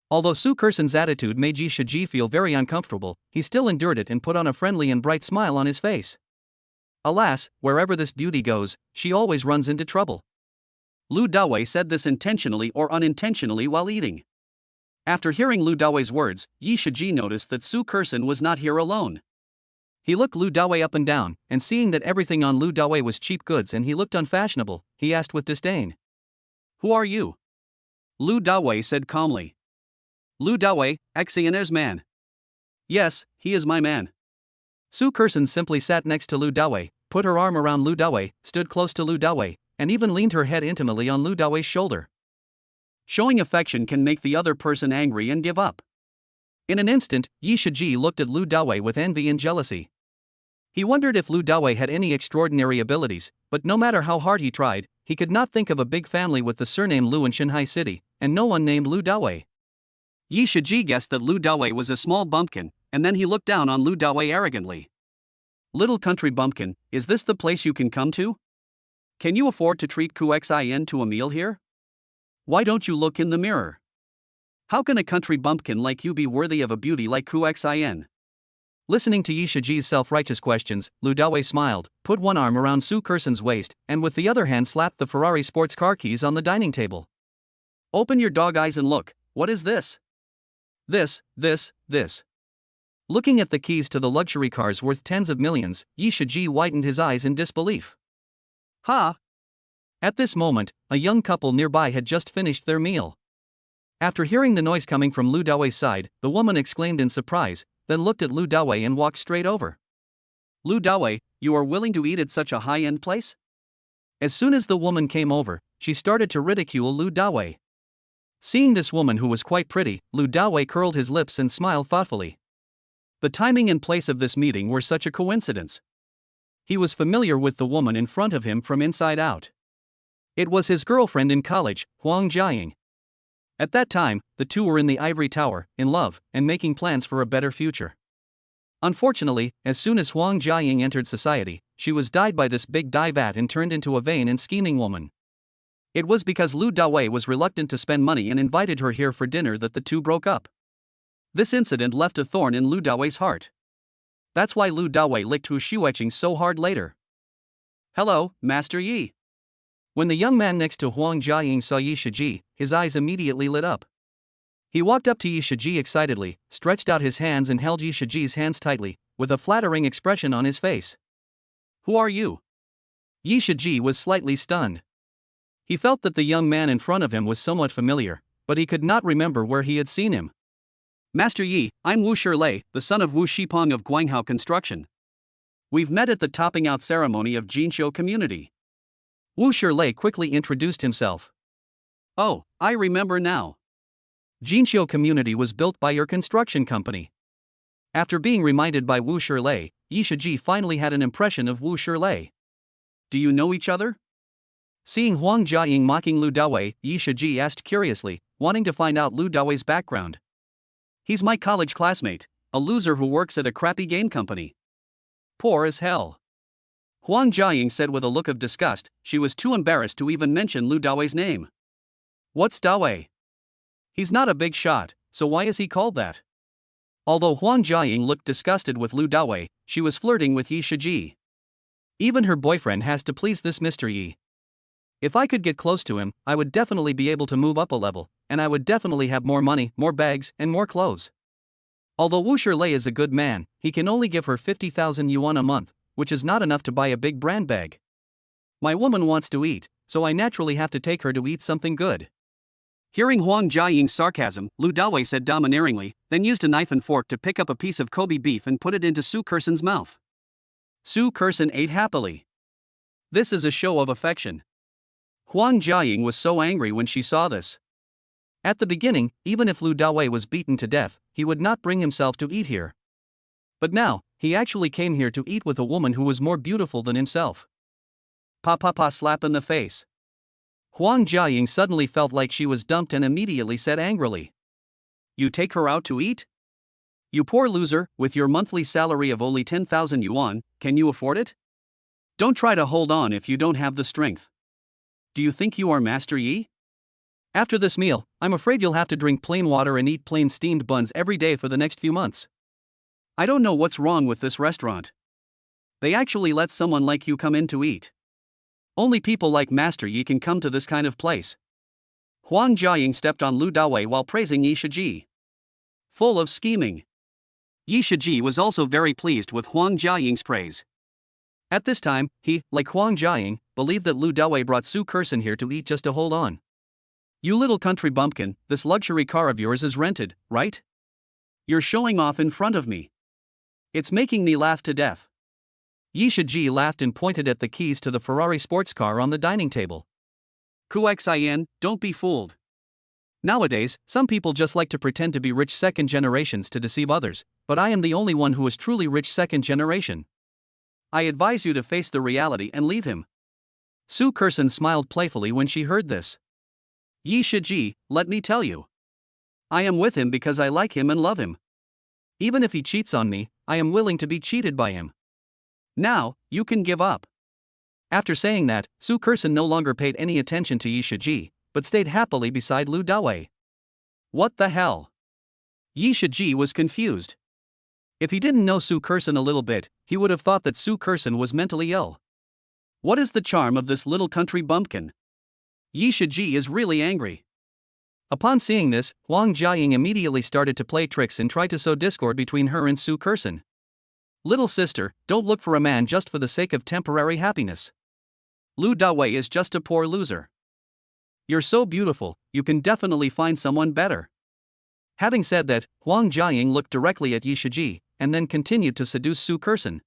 Although Su Kerson's attitude made Yi Shiji feel very uncomfortable, he still endured it and put on a friendly and bright smile on his face. Alas, wherever this beauty goes, she always runs into trouble. Lu Dawei said this intentionally or unintentionally while eating. After hearing Lu Dawei's words, Yi Shiji noticed that Su Kerson was not here alone. He looked Lu Dawei up and down, and seeing that everything on Lu Dawei was cheap goods and he looked unfashionable, he asked with disdain. Who are you? Lu Dawei said calmly. Lu Dawei, Xion's man. Yes, he is my man. Su Kerson simply sat next to Lu Dawei, put her arm around Lu Dawei, stood close to Lu Dawei, and even leaned her head intimately on Lu Dawei's shoulder. Showing affection can make the other person angry and give up. In an instant, Yi Shiji looked at Lu Dawei with envy and jealousy. He wondered if Lu Dawei had any extraordinary abilities, but no matter how hard he tried, he could not think of a big family with the surname Lu in Shanghai City, and no one named Lu Dawei. Yi Shiji guessed that Lu Dawei was a small bumpkin, and then he looked down on Lu Dawei arrogantly. Little country bumpkin, is this the place you can come to? Can you afford to treat Xin to a meal here? Why don't you look in the mirror? How can a country bumpkin like you be worthy of a beauty like Xin? Listening to Yi Shiji's self-righteous questions, Lu Dawei smiled, put one arm around Su Kerson's waist, and with the other hand slapped the Ferrari sports car keys on the dining table. Open your dog eyes and look, what is this? This. Looking at the keys to the luxury cars worth tens of millions, Yi Shiji widened his eyes in disbelief. Ha! At this moment, a young couple nearby had just finished their meal. After hearing the noise coming from Lu Dawei's side, the woman exclaimed in surprise, then looked at Lu Dawei and walked straight over. Lu Dawei, you are willing to eat at such a high-end place? As soon as the woman came over, she started to ridicule Lu Dawei. Seeing this woman who was quite pretty, Lu Dawei curled his lips and smiled thoughtfully. The timing and place of this meeting were such a coincidence. He was familiar with the woman in front of him from inside out. It was his girlfriend in college, Huang Jiaying. At that time, the two were in the ivory tower, in love, and making plans for a better future. Unfortunately, as soon as Huang Jiaying entered society, she was dyed by this big dye vat and turned into a vain and scheming woman. It was because Lu Dawei was reluctant to spend money and invited her here for dinner that the two broke up. This incident left a thorn in Lu Dawei's heart. That's why Lu Dawei licked Hu Xueqing so hard later. Hello, Master Yi. When the young man next to Huang Jiaying saw Yi Shiji, his eyes immediately lit up. He walked up to Yi Shiji excitedly, stretched out his hands and held Yi Shiji's hands tightly, with a flattering expression on his face. Who are you? Yi Shiji was slightly stunned. He felt that the young man in front of him was somewhat familiar, but he could not remember where he had seen him. Master Yi, I'm Wu Shilei, the son of Wu Shipeng of Guanghao Construction. We've met at the topping out ceremony of Jinqiu community. Wu Shilei quickly introduced himself. Oh, I remember now. Jinqiu community was built by your construction company. After being reminded by Wu Shilei, Yi Shiji finally had an impression of Wu Shilei. Do you know each other? Seeing Huang Jiaying mocking Lu Dawei, Yi Shiji asked curiously, wanting to find out Lu Dawei's background. He's my college classmate, a loser who works at a crappy game company. Poor as hell. Huang Jiaying said with a look of disgust. She was too embarrassed to even mention Lu Dawei's name. What's Dawei? He's not a big shot, so why is he called that? Although Huang Jiaying looked disgusted with Lu Dawei, she was flirting with Yi Shiji. Even her boyfriend has to please this Mr. Yi. If I could get close to him, I would definitely be able to move up a level, and I would definitely have more money, more bags, and more clothes. Although Wu Shilei is a good man, he can only give her 50,000 yuan a month, which is not enough to buy a big brand bag. My woman wants to eat, so I naturally have to take her to eat something good. Hearing Huang Jiaying's sarcasm, Lu Dawei said domineeringly, then used a knife and fork to pick up a piece of Kobe beef and put it into Su Kersen's mouth. Su Kersen ate happily. This is a show of affection. Huang Jiaying was so angry when she saw this. At the beginning, even if Lu Dawei was beaten to death, he would not bring himself to eat here. But now, he actually came here to eat with a woman who was more beautiful than himself. Pa slap in the face. Huang Jiaying suddenly felt like she was dumped and immediately said angrily. You take her out to eat? You poor loser, with your monthly salary of only 10,000 yuan, can you afford it? Don't try to hold on if you don't have the strength. Do you think you are Master Yi? After this meal, I'm afraid you'll have to drink plain water and eat plain steamed buns every day for the next few months. I don't know what's wrong with this restaurant. They actually let someone like you come in to eat. Only people like Master Yi can come to this kind of place. Huang Jiaying stepped on Lu Dawei while praising Yi Shiji. Full of scheming. Yi Shiji was also very pleased with Huang Jiaying's praise. At this time, he, like Huang Jiaying, believed that Lu Dawei brought Su Kersen here to eat just to hold on. You little country bumpkin, this luxury car of yours is rented, right? You're showing off in front of me. It's making me laugh to death. Yi Shiji laughed and pointed at the keys to the Ferrari sports car on the dining table. Xin, don't be fooled. Nowadays, some people just like to pretend to be rich second generations to deceive others, but I am the only one who is truly rich second generation. I advise you to face the reality and leave him. Su Kersen smiled playfully when she heard this. Yi Shiji, let me tell you. I am with him because I like him and love him. Even if he cheats on me, I am willing to be cheated by him. Now, you can give up. After saying that, Su Kersen no longer paid any attention to Yi Shiji, but stayed happily beside Lu Dawei. What the hell? Yi Shiji was confused. If he didn't know Su Kersen a little bit, he would have thought that Su Kersen was mentally ill. What is the charm of this little country bumpkin? Yi Shiji is really angry. Upon seeing this, Huang Jiaying immediately started to play tricks and try to sow discord between her and Su Kersen. Little sister, don't look for a man just for the sake of temporary happiness. Lu Dawei is just a poor loser. You're so beautiful, you can definitely find someone better. Having said that, Huang Jiaying looked directly at Yi Shiji, and then continued to seduce Su Kersen.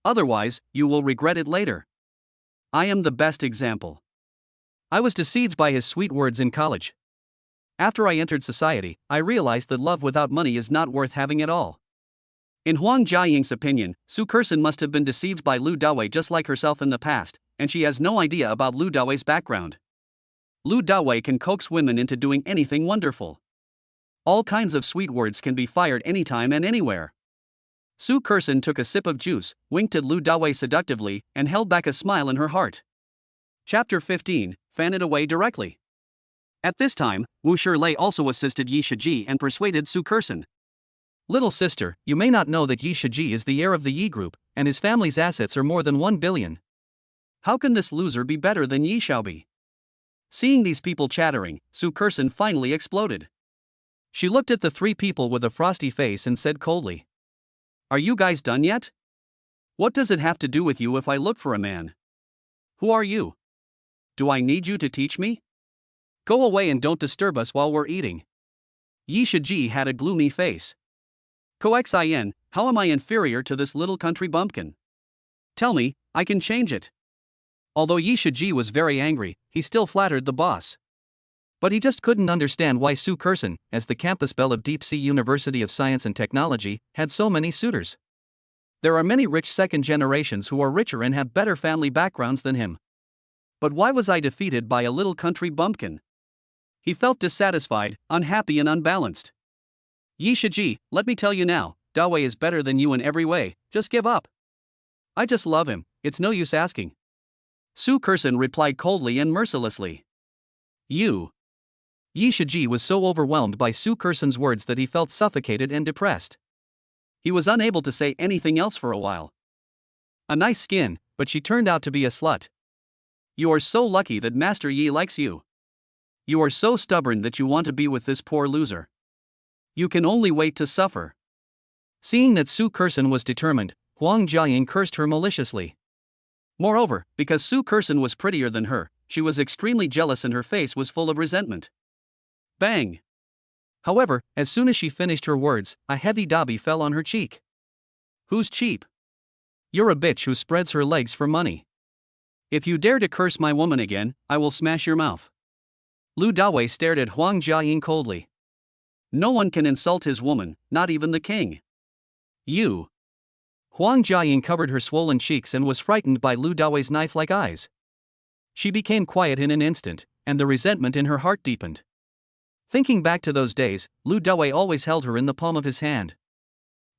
Otherwise, you will regret it later. I am the best example. I was deceived by his sweet words in college. After I entered society, I realized that love without money is not worth having at all. In Huang Jiaying's opinion, Su Kersen must have been deceived by Lu Dawei just like herself in the past, and she has no idea about Lu Dawei's background. Lu Dawei can coax women into doing anything wonderful. All kinds of sweet words can be fired anytime and anywhere. Su Kersen took a sip of juice, winked at Lu Dawei seductively, and held back a smile in her heart. Chapter 15, Fan it away directly. At this time, Wu Shilei also assisted Yi Shiji and persuaded Su Kersen. Little sister, you may not know that Yi Shiji is the heir of the Yi Group, and his family's assets are more than 1 billion. How can this loser be better than Yi Xiaobi? Seeing these people chattering, Su Kersen finally exploded. She looked at the three people with a frosty face and said coldly. Are you guys done yet? What does it have to do with you if I look for a man? Who are you? Do I need you to teach me? Go away and don't disturb us while we're eating. Yi Shiji had a gloomy face. Xin, how am I inferior to this little country bumpkin? Tell me, I can change it. Although Yi Shiji was very angry, he still flattered the boss. But he just couldn't understand why Su Kersen, as the campus belle of Deep Sea University of Science and Technology, had so many suitors. There are many rich second generations who are richer and have better family backgrounds than him. But why was I defeated by a little country bumpkin? He felt dissatisfied, unhappy and unbalanced. Yi Shiji, let me tell you now, Dawei is better than you in every way, just give up. I just love him, it's no use asking. Su Kursun replied coldly and mercilessly. You. Yi Shiji was so overwhelmed by Su Kursun's words that he felt suffocated and depressed. He was unable to say anything else for a while. A nice skin, but she turned out to be a slut. You are so lucky that Master Yi likes you. You are so stubborn that you want to be with this poor loser. You can only wait to suffer. Seeing that Su Kursun was determined, Huang Jiaying cursed her maliciously. Moreover, because Su Kursun was prettier than her, she was extremely jealous and her face was full of resentment. Bang! However, as soon as she finished her words, a heavy dabi fell on her cheek. Who's cheap? You're a bitch who spreads her legs for money. If you dare to curse my woman again, I will smash your mouth. Lu Dawei stared at Huang Jiaying coldly. No one can insult his woman, not even the king. You. Huang Jiaying covered her swollen cheeks and was frightened by Lu Dawei's knife-like eyes. She became quiet in an instant, and the resentment in her heart deepened. Thinking back to those days, Lu Dawei always held her in the palm of his hand.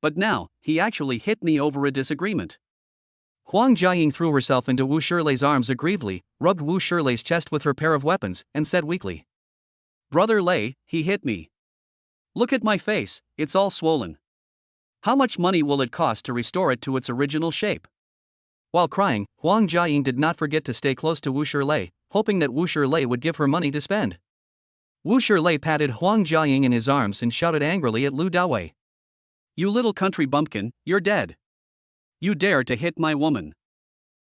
But now, he actually hit me over a disagreement. Huang Jiaying threw herself into Wu Shilei's arms aggrievedly, rubbed Wu Shilei's chest with her pair of weapons, and said weakly. Brother Lei, he hit me. Look at my face, it's all swollen. How much money will it cost to restore it to its original shape? While crying, Huang Jiaying did not forget to stay close to Wu Shilei, hoping that Wu Shilei would give her money to spend. Wu Shilei patted Huang Jiaying in his arms and shouted angrily at Lu Dawei. You little country bumpkin, you're dead. You dare to hit my woman.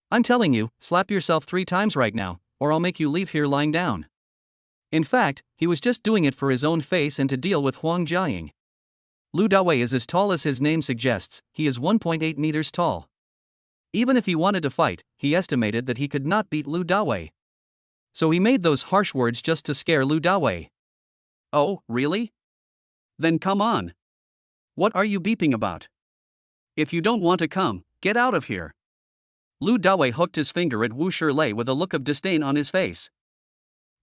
I'm telling you, slap yourself 3 times right now, or I'll make you leave here lying down. In fact, he was just doing it for his own face and to deal with Huang Jiaying. Lu Dawei is as tall as his name suggests, he is 1.8 meters tall. Even if he wanted to fight, he estimated that he could not beat Lu Dawei. So he made those harsh words just to scare Lu Dawei. Oh, really? Then come on. What are you beeping about? If you don't want to come, get out of here. Lu Dawei hooked his finger at Wu Shilei with a look of disdain on his face.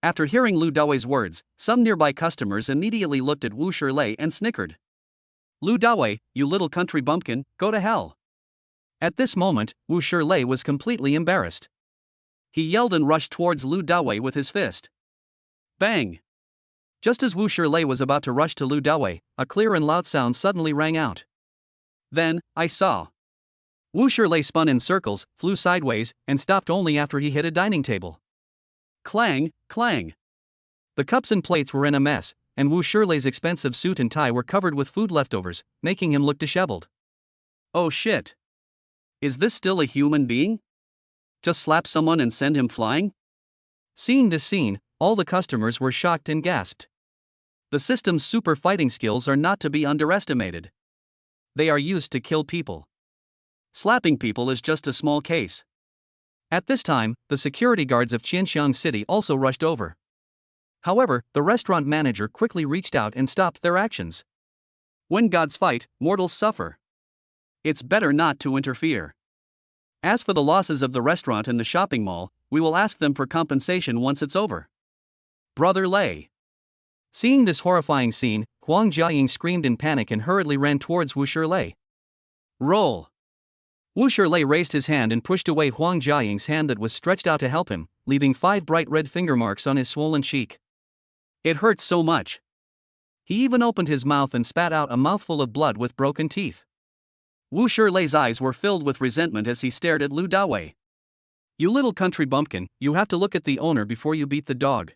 After hearing Lu Dawei's words, some nearby customers immediately looked at Wu Shilei and snickered. Lu Dawei, you little country bumpkin, go to hell. At this moment, Wu Shilei was completely embarrassed. He yelled and rushed towards Lu Dawei with his fist. Bang! Just as Wu Shilei was about to rush to Lu Dawei, a clear and loud sound suddenly rang out. Then, I saw. Wu Shilei spun in circles, flew sideways, and stopped only after he hit a dining table. Clang, clang. The cups and plates were in a mess, and Wu Shilei's expensive suit and tie were covered with food leftovers, making him look disheveled. Oh shit. Is this still a human being? Just slap someone and send him flying? Seeing this scene, all the customers were shocked and gasped. The system's super fighting skills are not to be underestimated. They are used to kill people. Slapping people is just a small case. At this time, the security guards of Qianxiang City also rushed over. However, the restaurant manager quickly reached out and stopped their actions. When gods fight, mortals suffer. It's better not to interfere. As for the losses of the restaurant and the shopping mall, we will ask them for compensation once it's over. Brother Lei. Seeing this horrifying scene, Huang Jiaying screamed in panic and hurriedly ran towards Wu Shilei. Roll! Wu Shilei raised his hand and pushed away Huang Jiaying's hand that was stretched out to help him, leaving 5 bright red finger marks on his swollen cheek. It hurt so much. He even opened his mouth and spat out a mouthful of blood with broken teeth. Wu Shilei's eyes were filled with resentment as he stared at Lu Dawei. You little country bumpkin, you have to look at the owner before you beat the dog.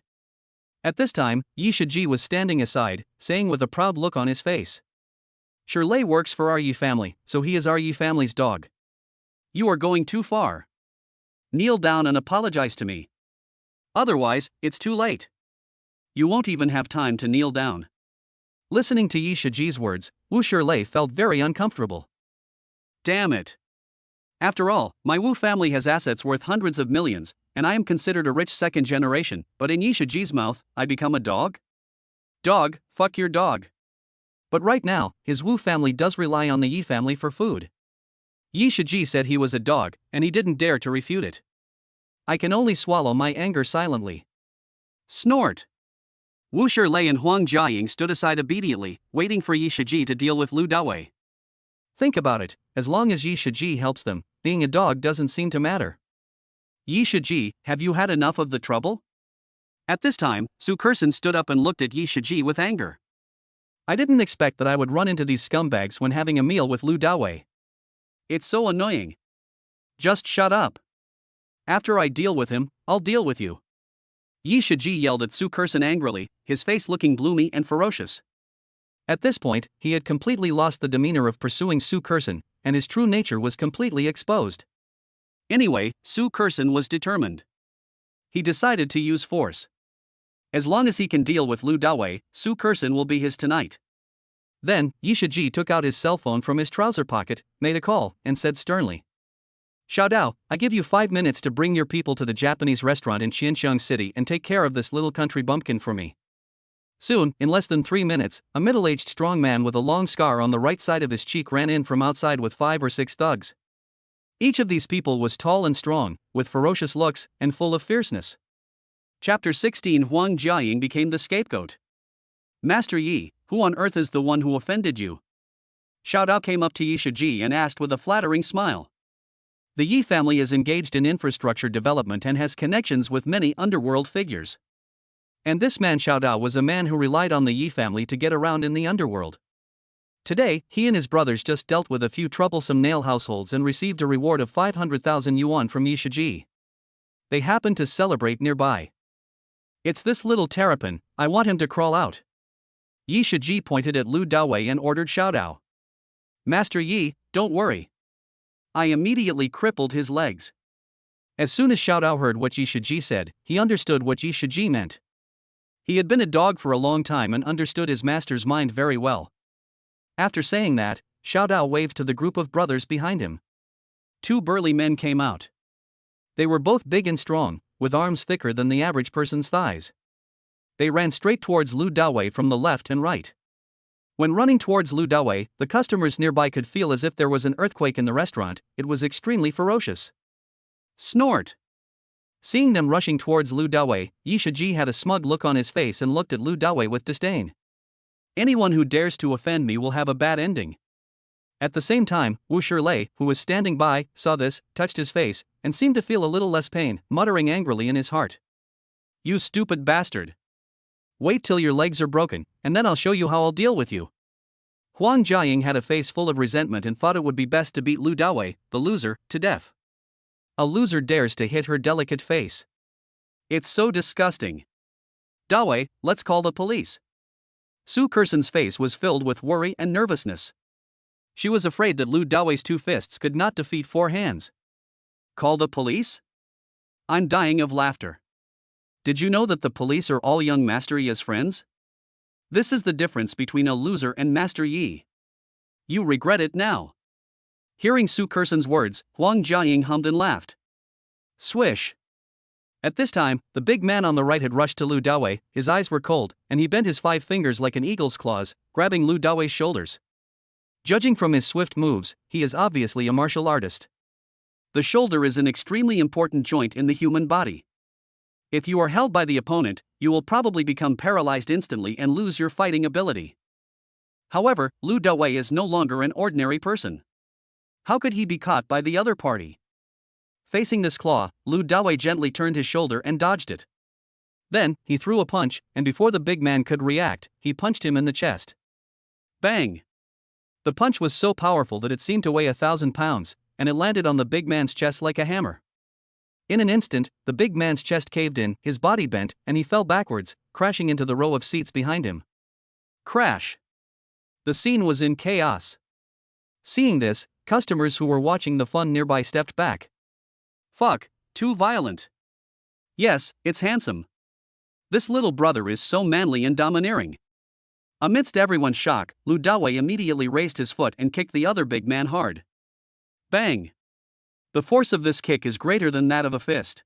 At this time, Yi Shiji was standing aside, saying with a proud look on his face. Shilei works for our Yi family, so he is our Yi family's dog. You are going too far. Kneel down and apologize to me. Otherwise, it's too late. You won't even have time to kneel down. Listening to Yi Shiji's words, Wu Shilei felt very uncomfortable. Damn it. After all, my Wu family has assets worth hundreds of millions, and I am considered a rich second generation, but in Yi Shiji's mouth, I become a dog? Dog, fuck your dog. But right now, his Wu family does rely on the Yi family for food. Yi Shiji said he was a dog, and he didn't dare to refute it. I can only swallow my anger silently. Snort. Wu Shilei and Huang Jiaying stood aside obediently, waiting for Yi Shiji to deal with Lu Dawei. Think about it, as long as Yi Shiji helps them, being a dog doesn't seem to matter. Yi Shiji, have you had enough of the trouble? At this time, Su Kerson stood up and looked at Yi Shiji with anger. I didn't expect that I would run into these scumbags when having a meal with Lu Dawei. It's so annoying. Just shut up. After I deal with him, I'll deal with you. Yi Shiji yelled at Su Kerson angrily, his face looking gloomy and ferocious. At this point, he had completely lost the demeanor of pursuing Su Kerson, and his true nature was completely exposed. Anyway, Su Kerson was determined. He decided to use force. As long as he can deal with Lu Dawei, Su Kerson will be his tonight. Then, Yi Shiji took out his cell phone from his trouser pocket, made a call, and said sternly, Xiao Dao, I give you 5 minutes to bring your people to the Japanese restaurant in Xinxiang City and take care of this little country bumpkin for me. Soon, in less than 3 minutes, a middle-aged strong man with a long scar on the right side of his cheek ran in from outside with 5 or 6 thugs. Each of these people was tall and strong, with ferocious looks, and full of fierceness. Chapter 16 Huang Jiaying became the scapegoat. Master Yi, who on earth is the one who offended you? Xiao Dao came up to Yi Shiji and asked with a flattering smile. The Yi family is engaged in infrastructure development and has connections with many underworld figures. And this man Xiao Dao was a man who relied on the Yi family to get around in the underworld. Today, he and his brothers just dealt with a few troublesome nail households and received a reward of 500,000 yuan from Yi Shiji. They happened to celebrate nearby. It's this little terrapin, I want him to crawl out. Yi Shiji pointed at Lu Dawei and ordered Xiao Dao. Master Yi, don't worry. I immediately crippled his legs. As soon as Xiao Dao heard what Yi Shiji said, he understood what Yi Shiji meant. He had been a dog for a long time and understood his master's mind very well. After saying that, Xiao Dao waved to the group of brothers behind him. 2 burly men came out. They were both big and strong, with arms thicker than the average person's thighs. They ran straight towards Lu Dawei from the left and right. When running towards Lu Dawei, the customers nearby could feel as if there was an earthquake in the restaurant. It was extremely ferocious. Snort! Seeing them rushing towards Lu Dawei, Yi Shiji had a smug look on his face and looked at Lu Dawei with disdain. Anyone who dares to offend me will have a bad ending. At the same time, Wu Shilei, who was standing by, saw this, touched his face, and seemed to feel a little less pain, muttering angrily in his heart. You stupid bastard! Wait till your legs are broken, and then I'll show you how I'll deal with you. Huang Jiaying had a face full of resentment and thought it would be best to beat Lu Dawei, the loser, to death. A loser dares to hit her delicate face. It's so disgusting. Dawei, let's call the police. Su Kerson's face was filled with worry and nervousness. She was afraid that Lu Dawei's 2 fists could not defeat 4 hands. Call the police? I'm dying of laughter. Did you know that the police are all young Master Yi's friends? This is the difference between a loser and Master Yi. You regret it now. Hearing Su Kerson's words, Huang Jiaying hummed and laughed. Swish. At this time, the big man on the right had rushed to Lu Dawei, his eyes were cold, and he bent his 5 fingers like an eagle's claws, grabbing Lu Dawei's shoulders. Judging from his swift moves, he is obviously a martial artist. The shoulder is an extremely important joint in the human body. If you are held by the opponent, you will probably become paralyzed instantly and lose your fighting ability. However, Lu Dawei is no longer an ordinary person. How could he be caught by the other party? Facing this claw, Lu Dawei gently turned his shoulder and dodged it. Then, he threw a punch, and before the big man could react, he punched him in the chest. Bang! The punch was so powerful that it seemed to weigh 1,000 pounds, and it landed on the big man's chest like a hammer. In an instant, the big man's chest caved in, his body bent, and he fell backwards, crashing into the row of seats behind him. Crash! The scene was in chaos. Seeing this, customers who were watching the fun nearby stepped back. Fuck, too violent. Yes, it's handsome. This little brother is so manly and domineering. Amidst everyone's shock, Lu Dawei immediately raised his foot and kicked the other big man hard. Bang! The force of this kick is greater than that of a fist.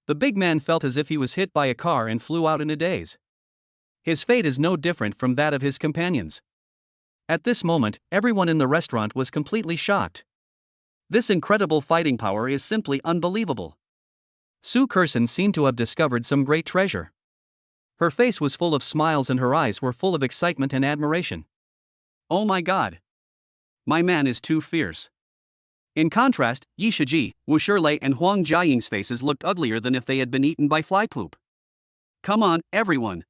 The big man felt as if he was hit by a car and flew out in a daze. His fate is no different from that of his companions. At this moment, everyone in the restaurant was completely shocked. This incredible fighting power is simply unbelievable. Su Kerson seemed to have discovered some great treasure. Her face was full of smiles and her eyes were full of excitement and admiration. Oh my God! My man is too fierce. In contrast, Yi Shiji, Wu Shilei and Huang Jiaying's faces looked uglier than if they had been eaten by fly poop. Come on, everyone.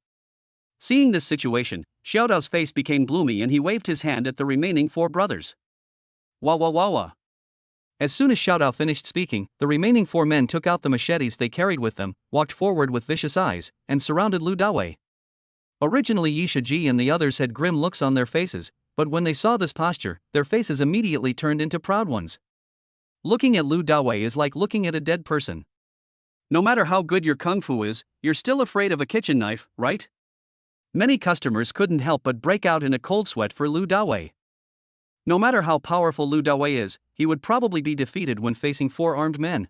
Seeing this situation, Xiaodao's face became gloomy and he waved his hand at the remaining 4 brothers. Wah wah wah wah. As soon as Xiaodao finished speaking, the remaining 4 men took out the machetes they carried with them, walked forward with vicious eyes, and surrounded Lu Dawei. Originally Yi Shiji and the others had grim looks on their faces, but when they saw this posture, their faces immediately turned into proud ones. Looking at Lu Dawei is like looking at a dead person. No matter how good your kung fu is, you're still afraid of a kitchen knife, right? Many customers couldn't help but break out in a cold sweat for Lu Dawei. No matter how powerful Lu Dawei is, he would probably be defeated when facing 4 armed men.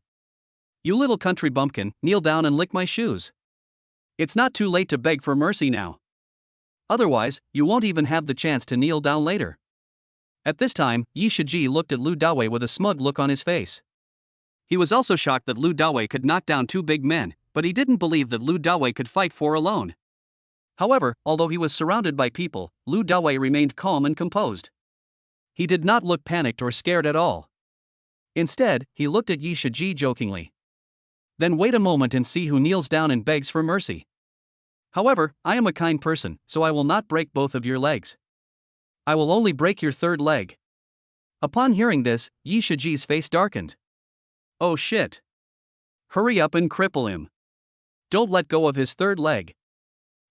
You little country bumpkin, kneel down and lick my shoes. It's not too late to beg for mercy now. Otherwise, you won't even have the chance to kneel down later. At this time, Yi Shiji looked at Lu Dawei with a smug look on his face. He was also shocked that Lu Dawei could knock down 2 big men, but he didn't believe that Lu Dawei could fight 4 alone. However, although he was surrounded by people, Lu Dawei remained calm and composed. He did not look panicked or scared at all. Instead, he looked at Yi Shiji jokingly. Then wait a moment and see who kneels down and begs for mercy. However, I am a kind person, so I will not break both of your legs. I will only break your 3rd leg. Upon hearing this, Yi Shiji's face darkened. Oh shit. Hurry up and cripple him. Don't let go of his 3rd leg.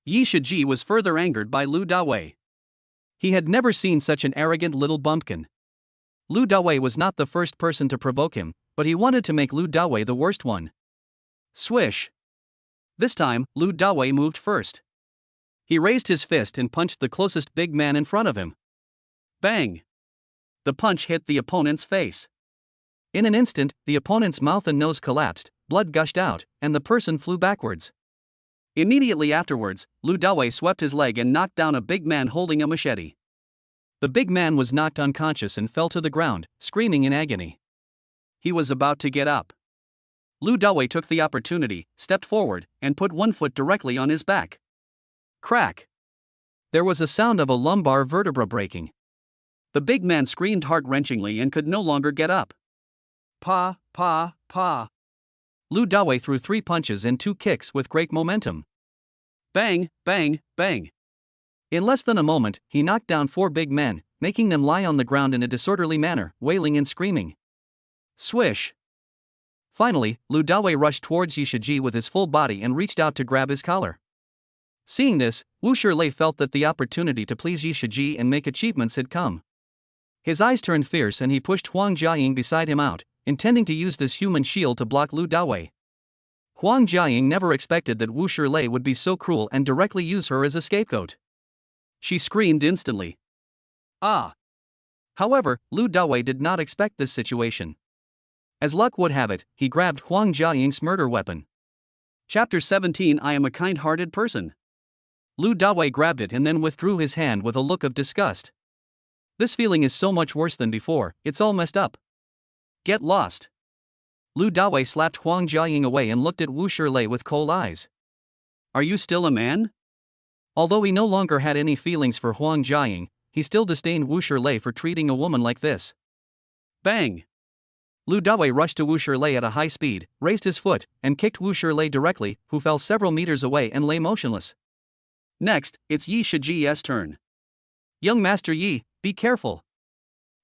Yi Shiji was further angered by Lu Dawei. He had never seen such an arrogant little bumpkin. Lu Dawei was not the first person to provoke him, but he wanted to make Lu Dawei the worst one. Swish. This time, Lu Dawei moved first. He raised his fist and punched the closest big man in front of him. Bang! The punch hit the opponent's face. In an instant, the opponent's mouth and nose collapsed, blood gushed out, and the person flew backwards. Immediately afterwards, Lu Dawei swept his leg and knocked down a big man holding a machete. The big man was knocked unconscious and fell to the ground, screaming in agony. He was about to get up. Lu Dawei took the opportunity, stepped forward, and put 1 foot directly on his back. Crack! There was a sound of a lumbar vertebra breaking. The big man screamed heart-wrenchingly and could no longer get up. Pa, pa, pa. Lu Dawei threw 3 punches and 2 kicks with great momentum. Bang, bang, bang. In less than a moment, he knocked down 4 big men, making them lie on the ground in a disorderly manner, wailing and screaming. Swish. Finally, Lu Dawei rushed towards Yi Shiji with his full body and reached out to grab his collar. Seeing this, Wu Shilei felt that the opportunity to please Yi Shiji and make achievements had come. His eyes turned fierce and he pushed Huang Jiaying beside him out, intending to use this human shield to block Lu Dawei. Huang Jiaying never expected that Wu Shilei would be so cruel and directly use her as a scapegoat. She screamed instantly. Ah! However, Lu Dawei did not expect this situation. As luck would have it, he grabbed Huang Jiaying's murder weapon. Chapter 17 I am a kind-hearted person. Lu Dawei grabbed it and then withdrew his hand with a look of disgust. This feeling is so much worse than before, it's all messed up. Get lost. Lu Dawei slapped Huang Jiaying away and looked at Wu Shilei with cold eyes. Are you still a man? Although he no longer had any feelings for Huang Jiaying, he still disdained Wu Shilei for treating a woman like this. Bang! Lu Dawei rushed to Wu Shilei at a high speed, raised his foot, and kicked Wu Shilei directly, who fell several meters away and lay motionless. Next, it's Yi Shiji's turn. Young Master Yi, be careful.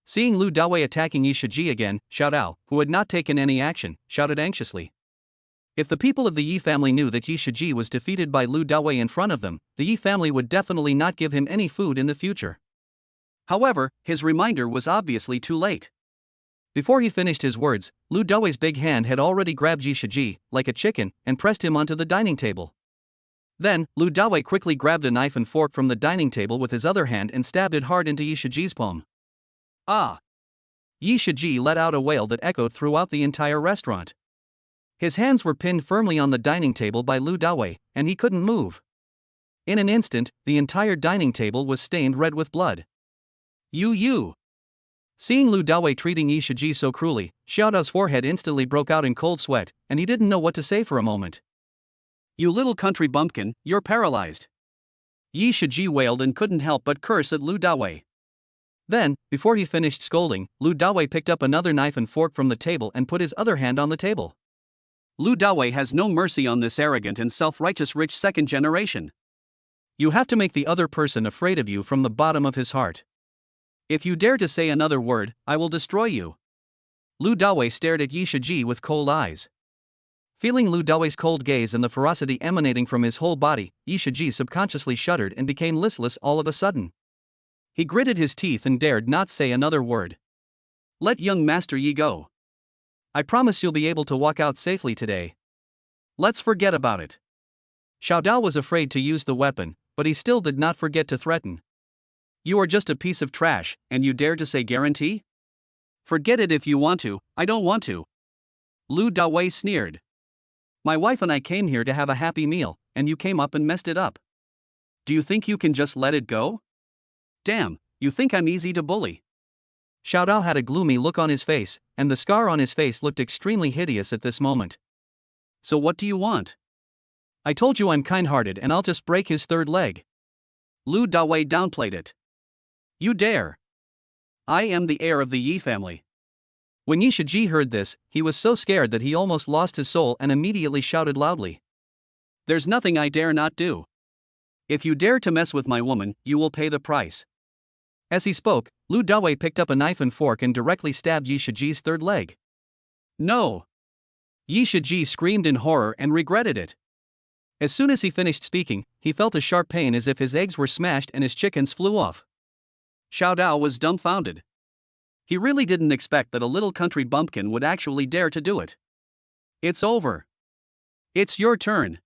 Seeing Lu Dawei attacking Yi Shiji again, Xiaodao, who had not taken any action, shouted anxiously. If the people of the Yi family knew that Yi Shiji was defeated by Lu Dawei in front of them, the Yi family would definitely not give him any food in the future. However, his reminder was obviously too late. Before he finished his words, Lu Dawei's big hand had already grabbed Yi Shiji, like a chicken, and pressed him onto the dining table. Then, Lu Dawei quickly grabbed a knife and fork from the dining table with his other hand and stabbed it hard into Yi Shiji's palm. Ah! Yi Shiji let out a wail that echoed throughout the entire restaurant. His hands were pinned firmly on the dining table by Lu Dawei, and he couldn't move. In an instant, the entire dining table was stained red with blood. You! Seeing Lu Dawei treating Yi Shiji so cruelly, Xiaodao's forehead instantly broke out in cold sweat, and he didn't know what to say for a moment. You little country bumpkin, you're paralyzed. Yi Shiji wailed and couldn't help but curse at Lu Dawei. Then, before he finished scolding, Lu Dawei picked up another knife and fork from the table and put his other hand on the table. Lu Dawei has no mercy on this arrogant and self-righteous rich second generation. You have to make the other person afraid of you from the bottom of his heart. If you dare to say another word, I will destroy you. Lu Dawei stared at Yi Shiji with cold eyes. Feeling Lu Dawei's cold gaze and the ferocity emanating from his whole body, Yi Shiji subconsciously shuddered and became listless all of a sudden. He gritted his teeth and dared not say another word. Let young Master Yi go. I promise you'll be able to walk out safely today. Let's forget about it. Xiao Dao was afraid to use the weapon, but he still did not forget to threaten. You are just a piece of trash, and you dare to say guarantee? Forget it if you want to, I don't want to. Lu Dawei sneered. My wife and I came here to have a happy meal, and you came up and messed it up. Do you think you can just let it go? Damn, you think I'm easy to bully? Xiao Dao had a gloomy look on his face, and the scar on his face looked extremely hideous at this moment. So what do you want? I told you I'm kind-hearted and I'll just break his third leg. Lu Dawei downplayed it. You dare. I am the heir of the Yi family. When Yi Shiji heard this, he was so scared that he almost lost his soul and immediately shouted loudly. There's nothing I dare not do. If you dare to mess with my woman, you will pay the price. As he spoke, Lu Dawei picked up a knife and fork and directly stabbed Yi Shiji's third leg. No! Yi Shiji screamed in horror and regretted it. As soon as he finished speaking, he felt a sharp pain as if his eggs were smashed and his chickens flew off. Xiao Dao was dumbfounded. He really didn't expect that a little country bumpkin would actually dare to do it. It's over. It's your turn.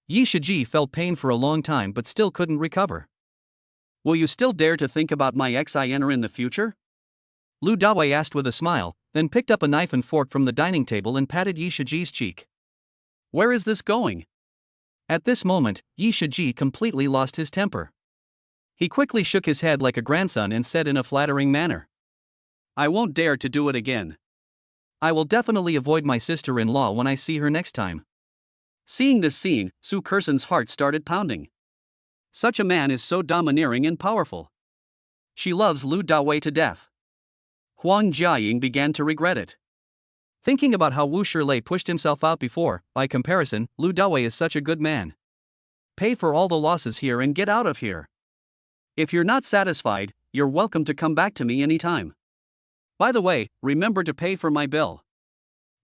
Yi Shiji felt pain for a long time but still couldn't recover. Will you still dare to think about my ex-iner in the future? Lu Dawei asked with a smile, then picked up a knife and fork from the dining table and patted Yi Shiji's cheek. Where is this going? At this moment, Yi Shiji completely lost his temper. He quickly shook his head like a grandson and said in a flattering manner. I won't dare to do it again. I will definitely avoid my sister-in-law when I see her next time. Seeing this scene, Su Kerson's heart started pounding. Such a man is so domineering and powerful. She loves Lu Dawei to death. Huang Jiaying began to regret it. Thinking about how Wu Shilei pushed himself out before, by comparison, Lu Dawei is such a good man. Pay for all the losses here and get out of here. If you're not satisfied, you're welcome to come back to me anytime. By the way, remember to pay for my bill.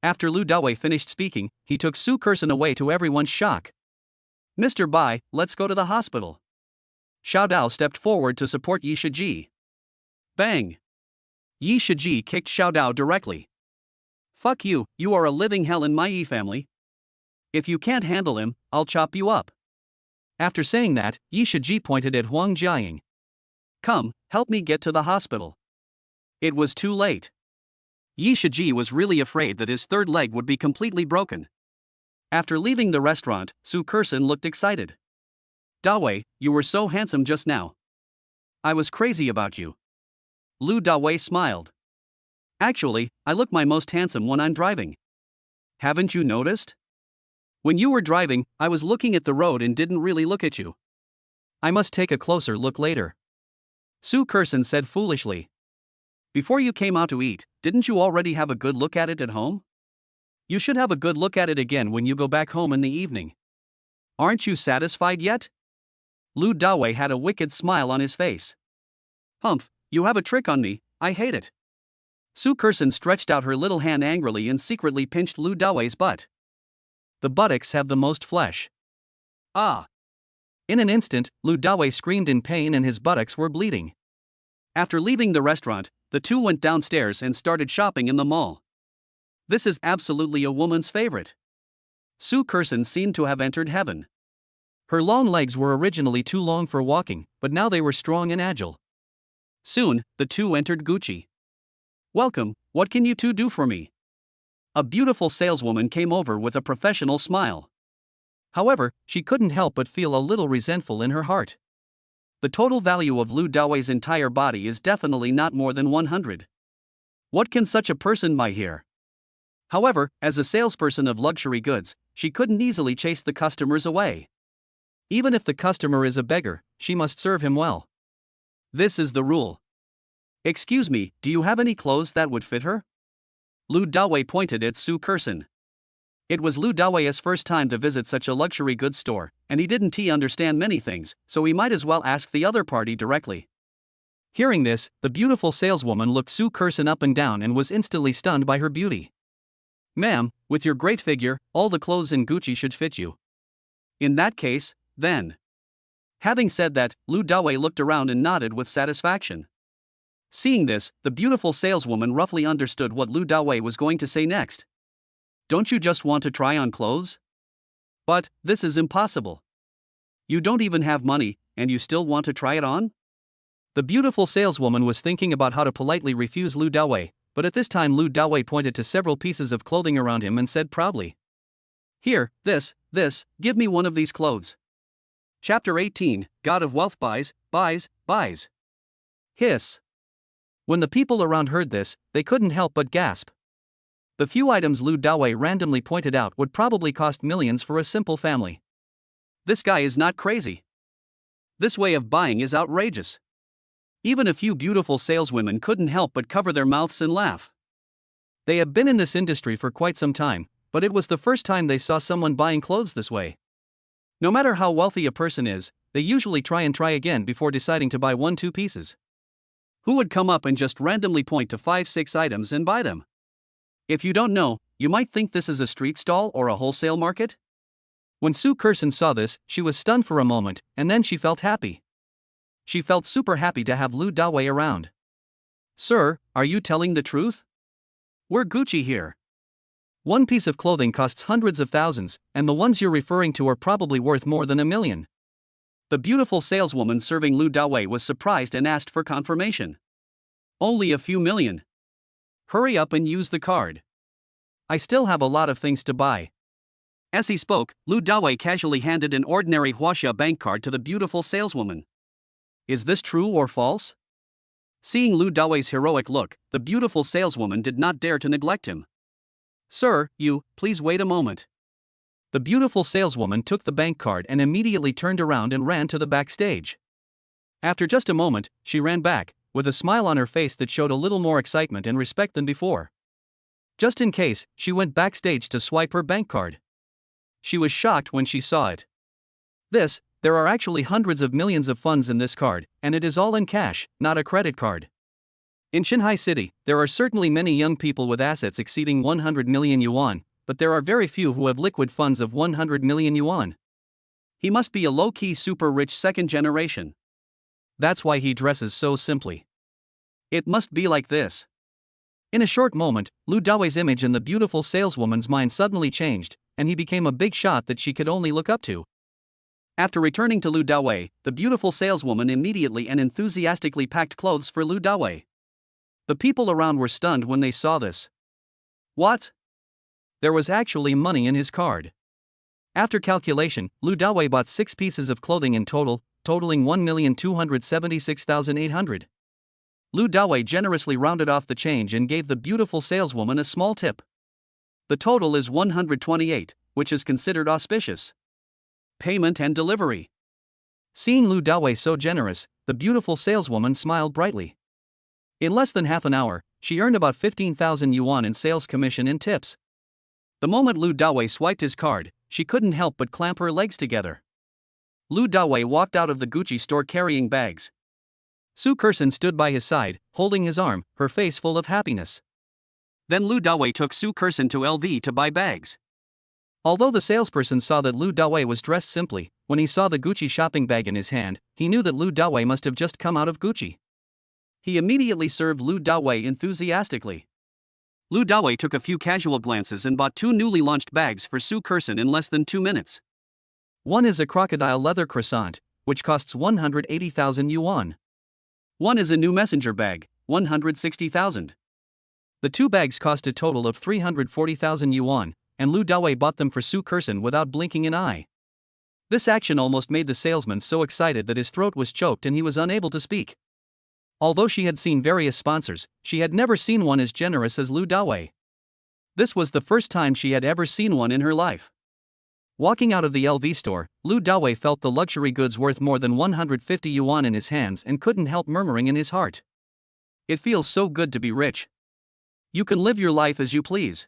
After Lu Dawei finished speaking, he took Su Kerson away to everyone's shock. Mr. Bai, let's go to the hospital. Xiao Dao stepped forward to support Yi Shiji. Bang! Yi Shiji kicked Xiao Dao directly. Fuck you, you are a living hell in my Yi family. If you can't handle him, I'll chop you up. After saying that, Yi Shiji pointed at Huang Jiaying. Come, help me get to the hospital. It was too late. Yi Shiji was really afraid that his third leg would be completely broken. After leaving the restaurant, Su Kerson looked excited. Dawei, you were so handsome just now. I was crazy about you. Lu Dawei smiled. Actually, I look my most handsome when I'm driving. Haven't you noticed? When you were driving, I was looking at the road and didn't really look at you. I must take a closer look later. Su Kerson said foolishly. Before you came out to eat, didn't you already have a good look at it at home? You should have a good look at it again when you go back home in the evening. Aren't you satisfied yet? Lu Dawei had a wicked smile on his face. Humph, you have a trick on me, I hate it. Su Kerson stretched out her little hand angrily and secretly pinched Lu Dawei's butt. The buttocks have the most flesh. Ah! In an instant, Lu Dawei screamed in pain and his buttocks were bleeding. After leaving the restaurant, the two went downstairs and started shopping in the mall. This is absolutely a woman's favorite. Su Kerson seemed to have entered heaven. Her long legs were originally too long for walking, but now they were strong and agile. Soon, the two entered Gucci. Welcome, what can you two do for me? A beautiful saleswoman came over with a professional smile. However, she couldn't help but feel a little resentful in her heart. The total value of Lu Dawei's entire body is definitely not more than 100. What can such a person buy here? However, as a salesperson of luxury goods, she couldn't easily chase the customers away. Even if the customer is a beggar, she must serve him well. This is the rule. Excuse me, do you have any clothes that would fit her? Lu Dawei pointed at Su Kerson. It was Lu Dawei's first time to visit such a luxury goods store, and he didn't understand many things, so he might as well ask the other party directly. Hearing this, the beautiful saleswoman looked Su Kerson up and down and was instantly stunned by her beauty. Ma'am, with your great figure, all the clothes in Gucci should fit you. In that case, then. Having said that, Lu Dawei looked around and nodded with satisfaction. Seeing this, the beautiful saleswoman roughly understood what Lu Dawei was going to say next. Don't you just want to try on clothes? But, this is impossible. You don't even have money, and you still want to try it on? The beautiful saleswoman was thinking about how to politely refuse Lu Dawei, but at this time Lu Dawei pointed to several pieces of clothing around him and said proudly. Here, this, give me one of these clothes. Chapter 18, God of Wealth buys. Hiss. When the people around heard this, they couldn't help but gasp. The few items Lu Dawei randomly pointed out would probably cost millions for a simple family. This guy is not crazy. This way of buying is outrageous. Even a few beautiful saleswomen couldn't help but cover their mouths and laugh. They have been in this industry for quite some time, but it was the first time they saw someone buying clothes this way. No matter how wealthy a person is, they usually try again before deciding to buy 1-2 pieces. Who would come up and just randomly point to 5-6 items and buy them? If you don't know, you might think this is a street stall or a wholesale market. When Su Kerson saw this, she was stunned for a moment, and then she felt happy. She felt super happy to have Lu Dawei around. Sir, are you telling the truth? We're Gucci here. One piece of clothing costs hundreds of thousands, and the ones you're referring to are probably worth more than $1 million. The beautiful saleswoman serving Lu Dawei was surprised and asked for confirmation. Only a few million. Hurry up and use the card. I still have a lot of things to buy. As he spoke, Lu Dawei casually handed an ordinary Huaxia bank card to the beautiful saleswoman. Is this true or false? Seeing Lu Dawei's heroic look, the beautiful saleswoman did not dare to neglect him. Sir, please wait a moment. The beautiful saleswoman took the bank card and immediately turned around and ran to the backstage. After just a moment, she ran back, with a smile on her face that showed a little more excitement and respect than before. Just in case, she went backstage to swipe her bank card. She was shocked when she saw it. There are actually hundreds of millions of funds in this card, and it is all in cash, not a credit card. In Shanghai City, there are certainly many young people with assets exceeding 100 million yuan, but there are very few who have liquid funds of 100 million yuan. He must be a low-key super rich second generation. That's why he dresses so simply. It must be like this. In a short moment, Lu Dawei's image in the beautiful saleswoman's mind suddenly changed, and he became a big shot that she could only look up to. After returning to Lu Dawei, the beautiful saleswoman immediately and enthusiastically packed clothes for Lu Dawei. The people around were stunned when they saw this. What? There was actually money in his card. After calculation, Lu Dawei bought 6 pieces of clothing in total, totaling 1,276,800. Lu Dawei generously rounded off the change and gave the beautiful saleswoman a small tip. The total is 128, which is considered auspicious. Payment and delivery. Seeing Lu Dawei so generous, the beautiful saleswoman smiled brightly. In less than half an hour, she earned about 15,000 yuan in sales commission and tips. The moment Lu Dawei swiped his card, she couldn't help but clamp her legs together. Lu Dawei walked out of the Gucci store carrying bags. Su Kerson stood by his side, holding his arm, her face full of happiness. Then Lu Dawei took Su Kerson to LV to buy bags. Although the salesperson saw that Lu Dawei was dressed simply, when he saw the Gucci shopping bag in his hand, he knew that Lu Dawei must have just come out of Gucci. He immediately served Lu Dawei enthusiastically. Lu Dawei took a few casual glances and bought 2 newly launched bags for Su Kerson in less than 2 minutes. One is a crocodile leather croissant, which costs 180,000 yuan. One is a new messenger bag, 160,000. The 2 bags cost a total of 340,000 yuan, and Lu Dawei bought them for Su Kerson without blinking an eye. This action almost made the salesman so excited that his throat was choked and he was unable to speak. Although she had seen various sponsors, she had never seen one as generous as Lu Dawei. This was the first time she had ever seen one in her life. Walking out of the LV store, Lu Dawei felt the luxury goods worth more than 150 yuan in his hands and couldn't help murmuring in his heart. It feels so good to be rich. You can live your life as you please.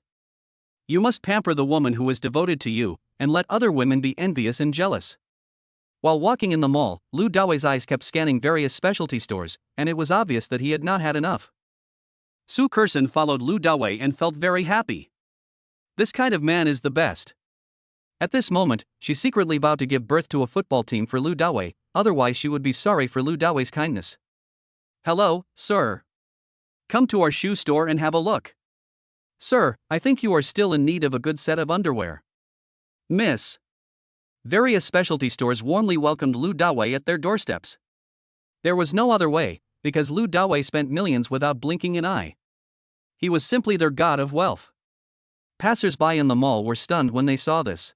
You must pamper the woman who is devoted to you, and let other women be envious and jealous. While walking in the mall, Lu Daoi's eyes kept scanning various specialty stores, and it was obvious that he had not had enough. Su Kerson followed Lu Dawei and felt very happy. This kind of man is the best. At this moment, she secretly vowed to give birth to a football team for Lu Dawei, otherwise she would be sorry for Lu Dawei's kindness. Hello, sir. Come to our shoe store and have a look. Sir, I think you are still in need of a good set of underwear. Miss. Various specialty stores warmly welcomed Lu Dawei at their doorsteps. There was no other way, because Lu Dawei spent millions without blinking an eye. He was simply their god of wealth. Passers-by in the mall were stunned when they saw this.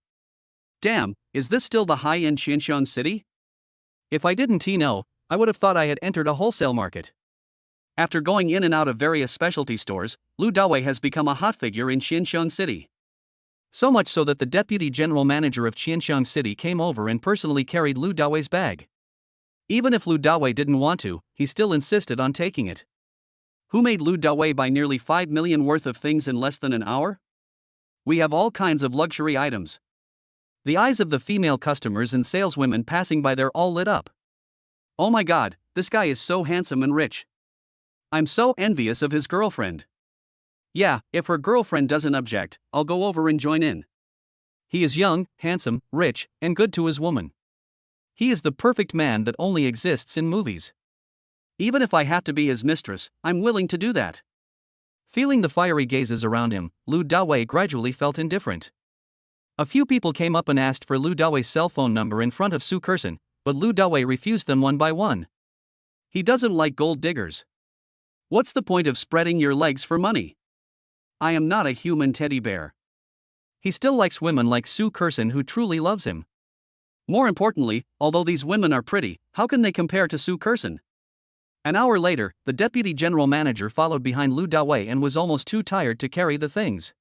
Damn, is this still the high-end Xinjiang city? If I didn't know, I would have thought I had entered a wholesale market. After going in and out of various specialty stores, Lu Dawei has become a hot figure in Xinjiang City. So much so that the deputy general manager of Xinjiang City came over and personally carried Lu Dawei's bag. Even if Lu Dawei didn't want to, he still insisted on taking it. Who made Lu Dawei buy nearly 5 million worth of things in less than an hour? We have all kinds of luxury items. The eyes of the female customers and saleswomen passing by there all lit up. Oh my god, this guy is so handsome and rich. I'm so envious of his girlfriend. Yeah, if her girlfriend doesn't object, I'll go over and join in. He is young, handsome, rich, and good to his woman. He is the perfect man that only exists in movies. Even if I have to be his mistress, I'm willing to do that. Feeling the fiery gazes around him, Lu Dawei gradually felt indifferent. A few people came up and asked for Lu Dawei's cell phone number in front of Su Kerson, but Lu Dawei refused them one by one. He doesn't like gold diggers. What's the point of spreading your legs for money? I am not a human teddy bear. He still likes women like Su Kerson who truly loves him. More importantly, although these women are pretty, how can they compare to Su Kerson? An hour later, the deputy general manager followed behind Lu Dawei and was almost too tired to carry the things.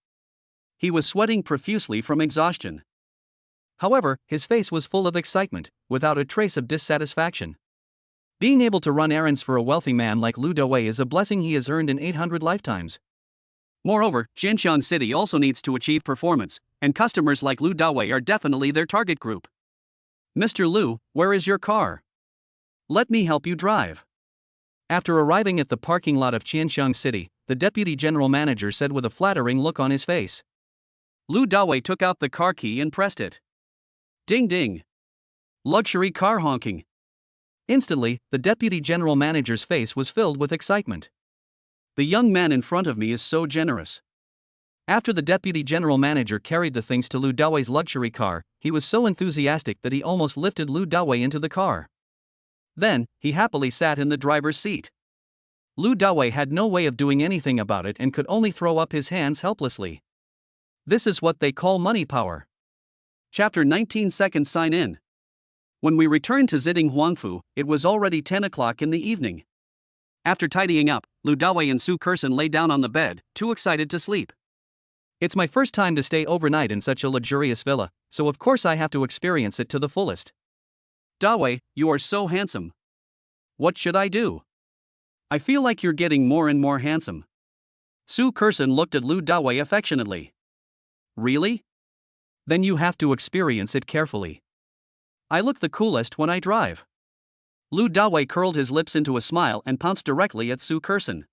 He was sweating profusely from exhaustion. However, his face was full of excitement, without a trace of dissatisfaction. Being able to run errands for a wealthy man like Lu Dawei is a blessing he has earned in 800 lifetimes. Moreover, Xinjiang City also needs to achieve performance, and customers like Lu Dawei are definitely their target group. Mr. Lu, where is your car? Let me help you drive. After arriving at the parking lot of Xinjiang City, the deputy general manager said with a flattering look on his face. Lu Dawei took out the car key and pressed it. Ding ding. Luxury car honking. Instantly, the deputy general manager's face was filled with excitement. The young man in front of me is so generous. After the deputy general manager carried the things to Lu Dawei's luxury car, he was so enthusiastic that he almost lifted Lu Dawei into the car. Then, he happily sat in the driver's seat. Lu Dawei had no way of doing anything about it and could only throw up his hands helplessly. This is what they call money power. Chapter 19 Second Sign-In. When we returned to Ziding Huangfu, it was already 10 o'clock in the evening. After tidying up, Lu Dawei and Su Kerson lay down on the bed, too excited to sleep. It's my first time to stay overnight in such a luxurious villa, so of course I have to experience it to the fullest. Dawei, you are so handsome. What should I do? I feel like you're getting more and more handsome. Su Kerson looked at Lu Dawei affectionately. Really? Then you have to experience it carefully. I look the coolest when I drive. Lu Dawei curled his lips into a smile and pounced directly at Su Kerson.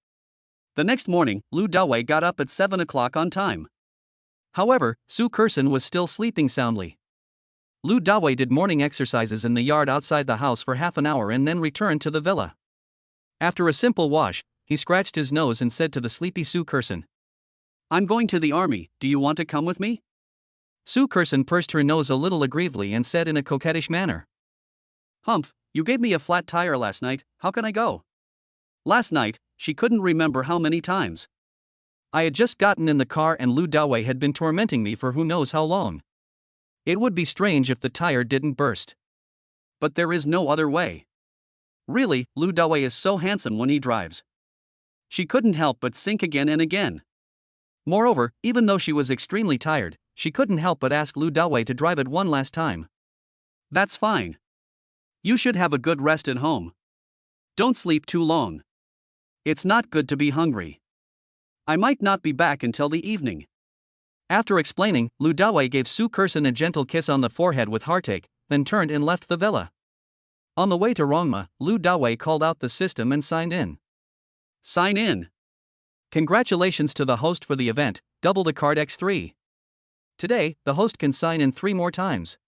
The next morning, Lu Dawei got up at 7 o'clock on time. However, Su Kerson was still sleeping soundly. Lu Dawei did morning exercises in the yard outside the house for half an hour and then returned to the villa. After a simple wash, he scratched his nose and said to the sleepy Su Kerson, I'm going to the army, do you want to come with me? Su Kerson pursed her nose a little aggrievedly and said in a coquettish manner. Humph, you gave me a flat tire last night, how can I go? Last night, she couldn't remember how many times. I had just gotten in the car and Lu Dawei had been tormenting me for who knows how long. It would be strange if the tire didn't burst. But there is no other way. Really, Lu Dawei is so handsome when he drives. She couldn't help but sink again and again. Moreover, even though she was extremely tired, she couldn't help but ask Lu Dawei to drive it one last time. That's fine. You should have a good rest at home. Don't sleep too long. It's not good to be hungry. I might not be back until the evening. After explaining, Lu Dawei gave Su Kursen a gentle kiss on the forehead with heartache, then turned and left the villa. On the way to Rongma, Lu Dawei called out the system and signed in. Sign in. Congratulations to the host for the event, double the card x3. Today, the host can sign in 3 more times.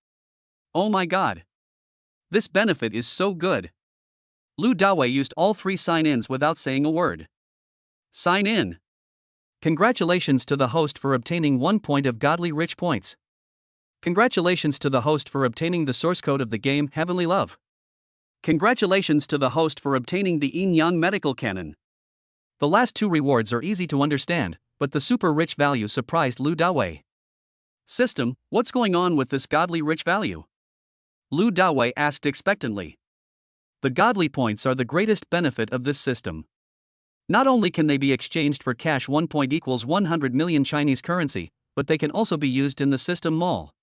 Oh my god. This benefit is so good. Lu Dawei used all 3 sign-ins without saying a word. Sign in. Congratulations to the host for obtaining 1 point of godly rich points. Congratulations to the host for obtaining the source code of the game Heavenly Love. Congratulations to the host for obtaining the Yin Yang medical cannon. The last 2 rewards are easy to understand, but the super rich value surprised Lu Dawei. System, what's going on with this godly rich value? Lu Dawei asked expectantly. The godly points are the greatest benefit of this system. Not only can they be exchanged for cash, 1 point equals 100 million Chinese currency, but they can also be used in the system mall.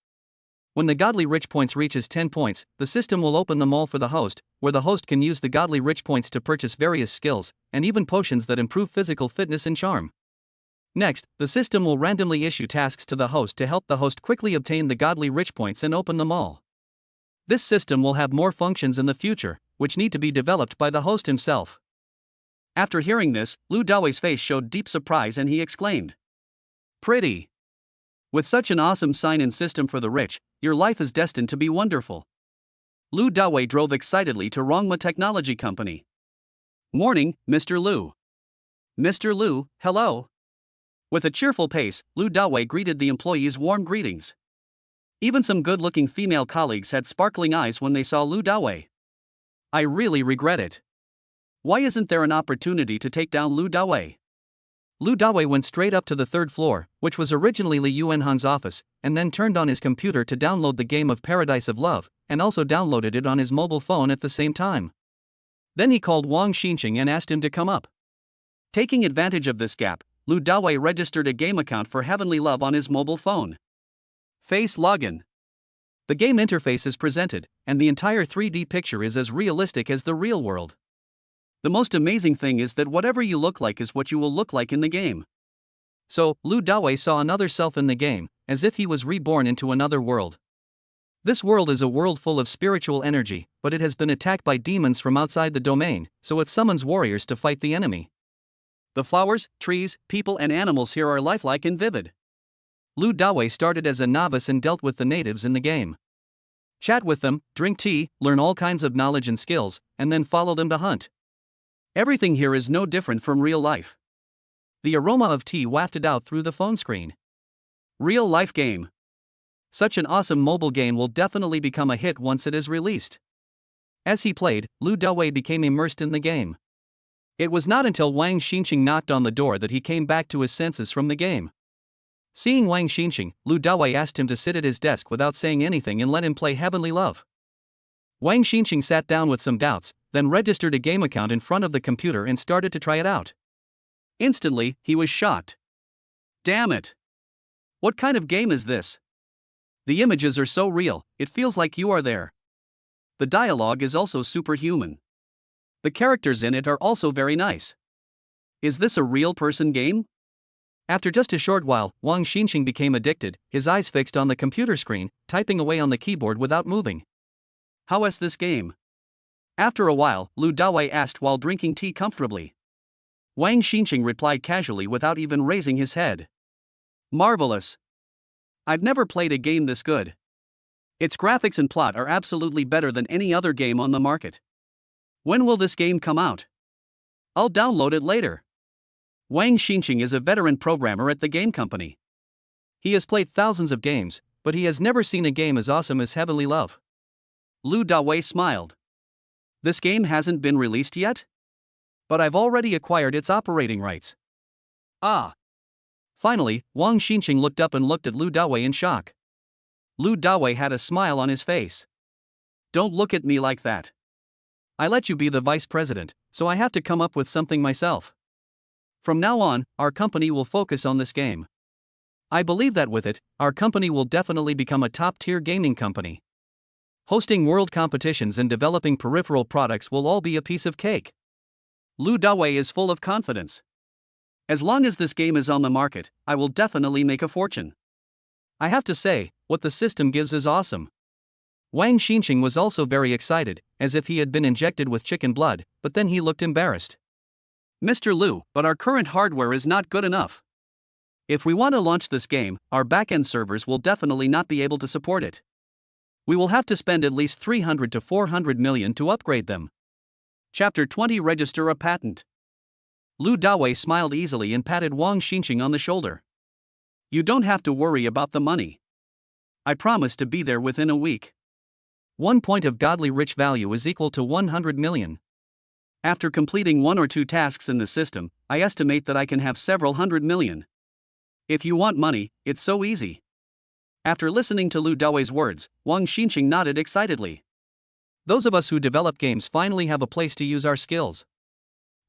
When the godly rich points reaches 10 points, the system will open the mall for the host, where the host can use the godly rich points to purchase various skills, and even potions that improve physical fitness and charm. Next, the system will randomly issue tasks to the host to help the host quickly obtain the godly rich points and open the mall. This system will have more functions in the future, which need to be developed by the host himself. After hearing this, Lu Dawei's face showed deep surprise and he exclaimed. Pretty. With such an awesome sign-in system for the rich, your life is destined to be wonderful. Lu Dawei drove excitedly to Rongma Technology Company. Morning, Mr. Lu. Mr. Lu, hello. With a cheerful pace, Lu Dawei greeted the employees' warm greetings. Even some good-looking female colleagues had sparkling eyes when they saw Lu Dawei. I really regret it. Why isn't there an opportunity to take down Lu Dawei? Lu Dawei went straight up to the 3rd floor, which was originally Li Yuanhan's office, and then turned on his computer to download the game of Paradise of Love, and also downloaded it on his mobile phone at the same time. Then he called Wang Xinqing and asked him to come up. Taking advantage of this gap, Lu Dawei registered a game account for Heavenly Love on his mobile phone. Face login. The game interface is presented, and the entire 3D picture is as realistic as the real world. The most amazing thing is that whatever you look like is what you will look like in the game. So, Lu Dawei saw another self in the game, as if he was reborn into another world. This world is a world full of spiritual energy, but it has been attacked by demons from outside the domain, so it summons warriors to fight the enemy. The flowers, trees, people and animals here are lifelike and vivid. Lu Dawei started as a novice and dealt with the natives in the game. Chat with them, drink tea, learn all kinds of knowledge and skills, and then follow them to hunt. Everything here is no different from real life. The aroma of tea wafted out through the phone screen. Real life game. Such an awesome mobile game will definitely become a hit once it is released. As he played, Lu Dawei became immersed in the game. It was not until Wang Xinqing knocked on the door that he came back to his senses from the game. Seeing Wang Xinqing, Lu Dawei asked him to sit at his desk without saying anything and let him play Heavenly Love. Wang Xinqing sat down with some doubts, then registered a game account in front of the computer and started to try it out. Instantly, he was shocked. Damn it! What kind of game is this? The images are so real, it feels like you are there. The dialogue is also superhuman. The characters in it are also very nice. Is this a real person game? After just a short while, Wang Xinqing became addicted, his eyes fixed on the computer screen, typing away on the keyboard without moving. How is this game? After a while, Lu Dawei asked while drinking tea comfortably. Wang Xinqing replied casually without even raising his head. Marvelous. I've never played a game this good. Its graphics and plot are absolutely better than any other game on the market. When will this game come out? I'll download it later. Wang Xinqing is a veteran programmer at the game company. He has played thousands of games, but he has never seen a game as awesome as Heavenly Love. Lu Dawei smiled. This game hasn't been released yet? But I've already acquired its operating rights. Ah. Finally, Wang Xinqing looked up and looked at Lu Dawei in shock. Lu Dawei had a smile on his face. Don't look at me like that. I let you be the vice president, so I have to come up with something myself. From now on, our company will focus on this game. I believe that with it, our company will definitely become a top-tier gaming company. Hosting world competitions and developing peripheral products will all be a piece of cake. Lu Dawei is full of confidence. As long as this game is on the market, I will definitely make a fortune. I have to say, what the system gives is awesome. Wang Xinqing was also very excited, as if he had been injected with chicken blood, but then he looked embarrassed. Mr. Lu, but our current hardware is not good enough. If we want to launch this game, our backend servers will definitely not be able to support it. We will have to spend at least 300 to 400 million to upgrade them. Chapter 20 Register a patent. Lu Dawei smiled easily and patted Wang Xinqing on the shoulder. You don't have to worry about the money. I promise to be there within a week. 1 point of godly rich value is equal to 100 million. After completing 1 or 2 tasks in the system, I estimate that I can have several hundred million. If you want money, it's so easy. After listening to Lu Dawei's words, Wang Xinqing nodded excitedly. Those of us who develop games finally have a place to use our skills.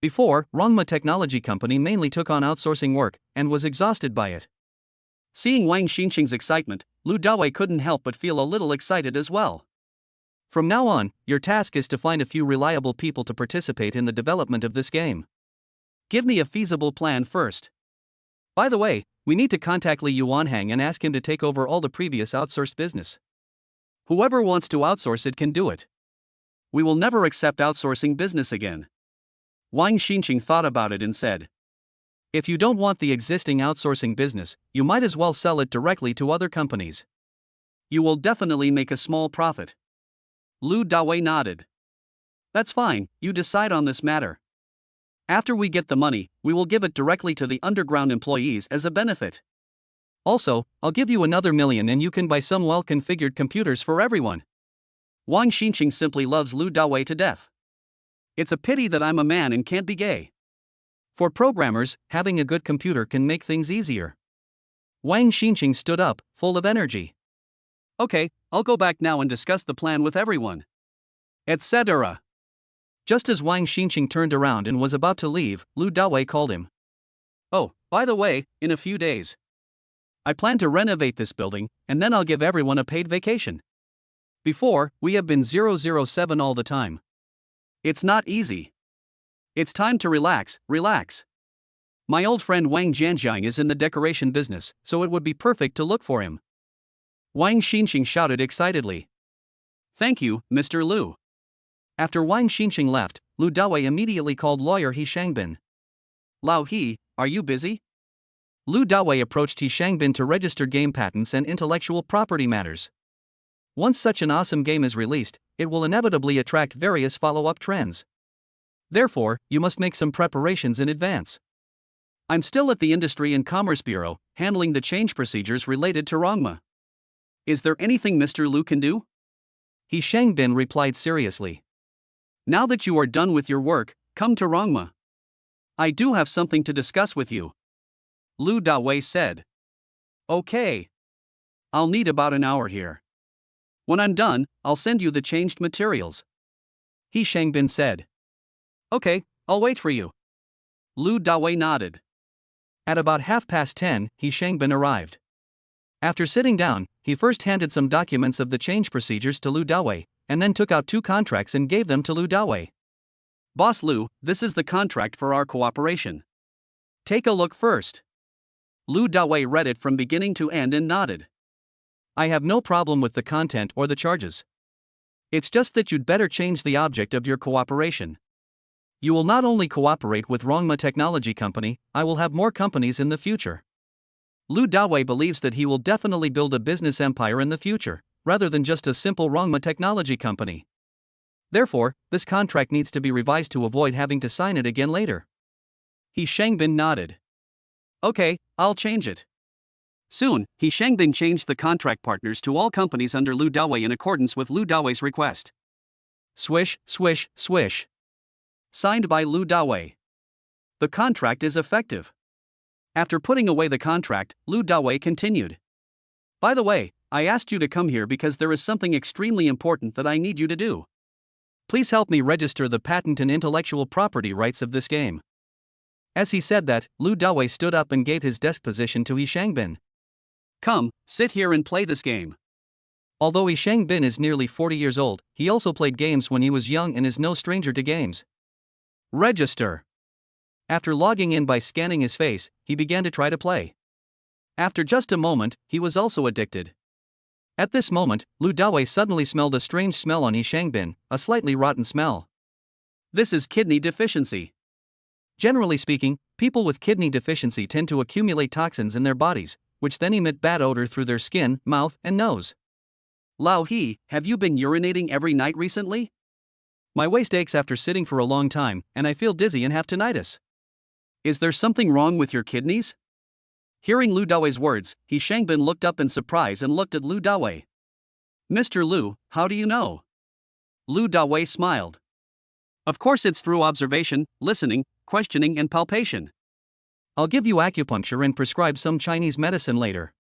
Before, Rongma Technology Company mainly took on outsourcing work, and was exhausted by it. Seeing Wang Xinqing's excitement, Lu Dawei couldn't help but feel a little excited as well. From now on, your task is to find a few reliable people to participate in the development of this game. Give me a feasible plan first. By the way, we need to contact Li Yuanhang and ask him to take over all the previous outsourced business. Whoever wants to outsource it can do it. We will never accept outsourcing business again. Wang Xinqing thought about it and said, if you don't want the existing outsourcing business, you might as well sell it directly to other companies. You will definitely make a small profit. Lu Dawei nodded. That's fine, you decide on this matter. After we get the money, we will give it directly to the underground employees as a benefit. Also, I'll give you another million and you can buy some well-configured computers for everyone. Wang Xinqing simply loves Lu Dawei to death. It's a pity that I'm a man and can't be gay. For programmers, having a good computer can make things easier. Wang Xinqing stood up, full of energy. Okay, I'll go back now and discuss the plan with everyone. Etc. Just as Wang Xinqing turned around and was about to leave, Lu Dawei called him. Oh, by the way, in a few days. I plan to renovate this building, and then I'll give everyone a paid vacation. Before, we have been 007 all the time. It's not easy. It's time to relax. My old friend Wang Jianjiang is in the decoration business, so it would be perfect to look for him. Wang Xinqing shouted excitedly. Thank you, Mr. Lu. After Wang Xinqing left, Lu Dawei immediately called lawyer He Shangbin. Lao He, are you busy? Lu Dawei approached He Shangbin to register game patents and intellectual property matters. Once such an awesome game is released, it will inevitably attract various follow-up trends. Therefore, you must make some preparations in advance. I'm still at the Industry and Commerce Bureau, handling the change procedures related to Rongma. Is there anything Mr. Lu can do? He Shangbin replied seriously. Now that you are done with your work, come to Rongma. I do have something to discuss with you. Lu Dawei said. Okay. I'll need about an hour here. When I'm done, I'll send you the changed materials. He Shangbin said. Okay, I'll wait for you. Lu Dawei nodded. At about 10:30, He Shangbin arrived. After sitting down, he first handed some documents of the change procedures to Lu Dawei, and then took out 2 contracts and gave them to Lu Dawei. Boss Lu, this is the contract for our cooperation. Take a look first. Lu Dawei read it from beginning to end and nodded. I have no problem with the content or the charges. It's just that you'd better change the object of your cooperation. You will not only cooperate with Rongma Technology Company, I will have more companies in the future. Lu Dawei believes that he will definitely build a business empire in the future, rather than just a simple Rongma Technology Company. Therefore, this contract needs to be revised to avoid having to sign it again later. He Shangbin nodded. Okay, I'll change it. Soon, He Shangbin changed the contract partners to all companies under Lu Dawei in accordance with Lu Dawei's request. Swish, swish, swish. Signed by Lu Dawei. The contract is effective. After putting away the contract, Lu Dawei continued. By the way, I asked you to come here because there is something extremely important that I need you to do. Please help me register the patent and intellectual property rights of this game. As he said that, Lu Dawei stood up and gave his desk position to He Shangbin. Come, sit here and play this game. Although He Shangbin is nearly 40 years old, he also played games when he was young and is no stranger to games. Register. After logging in by scanning his face, he began to try to play. After just a moment, he was also addicted. At this moment, Lu Dawei suddenly smelled a strange smell on his Shangbin, a slightly rotten smell. This is kidney deficiency. Generally speaking, people with kidney deficiency tend to accumulate toxins in their bodies, which then emit bad odor through their skin, mouth, and nose. Lao He, have you been urinating every night recently? My waist aches after sitting for a long time, and I feel dizzy and have tinnitus. Is there something wrong with your kidneys? Hearing Lu Dawei's words, He Shangbin looked up in surprise and looked at Lu Dawei. Mr. Lu, how do you know? Lu Dawei smiled. Of course it's through observation, listening, questioning and palpation. I'll give you acupuncture and prescribe some Chinese medicine later.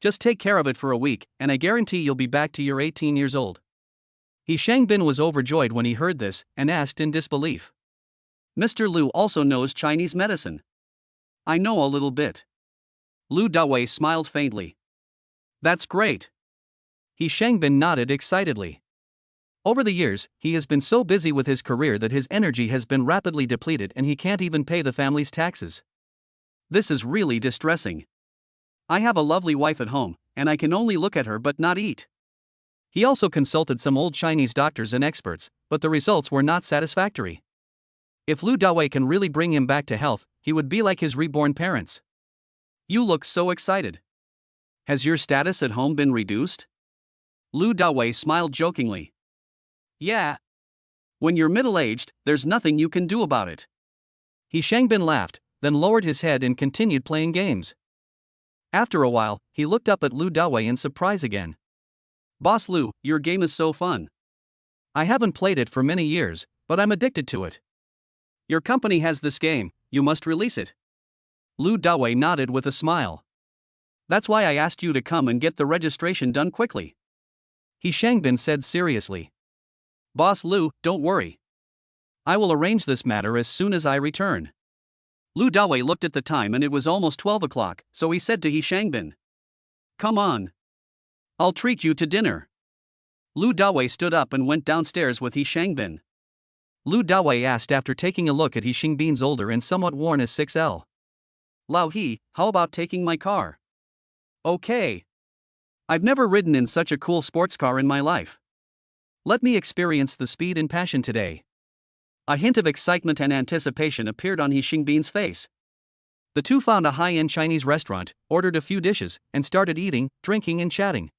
Just take care of it for a week, and I guarantee you'll be back to your 18 years old. He Shangbin was overjoyed when he heard this, and asked in disbelief. Mr. Lu also knows Chinese medicine. I know a little bit. Lu Dawei smiled faintly. That's great. He Shangbin nodded excitedly. Over the years, he has been so busy with his career that his energy has been rapidly depleted and he can't even pay the family's taxes. This is really distressing. I have a lovely wife at home, and I can only look at her but not eat. He also consulted some old Chinese doctors and experts, but the results were not satisfactory. If Lu Dawei can really bring him back to health, he would be like his reborn parents. You look so excited. Has your status at home been reduced? Lu Dawei smiled jokingly. Yeah. When you're middle-aged, there's nothing you can do about it. He Shangbin laughed, then lowered his head and continued playing games. After a while, he looked up at Lu Dawei in surprise again. Boss Lu, your game is so fun. I haven't played it for many years, but I'm addicted to it. Your company has this game, you must release it. Lu Dawei nodded with a smile. That's why I asked you to come and get the registration done quickly. He Shangbin said seriously. Boss Lu, don't worry. I will arrange this matter as soon as I return. Lu Dawei looked at the time and it was almost 12 o'clock, so he said to He Shangbin. Come on. I'll treat you to dinner. Lu Dawei stood up and went downstairs with He Shangbin. Lu Dawei asked after taking a look at He Shangbin's older and somewhat worn as 6L. Lao He, how about taking my car? Okay. I've never ridden in such a cool sports car in my life. Let me experience the speed and passion today. A hint of excitement and anticipation appeared on He Shangbin's face. The two found a high-end Chinese restaurant, ordered a few dishes, and started eating, drinking and chatting.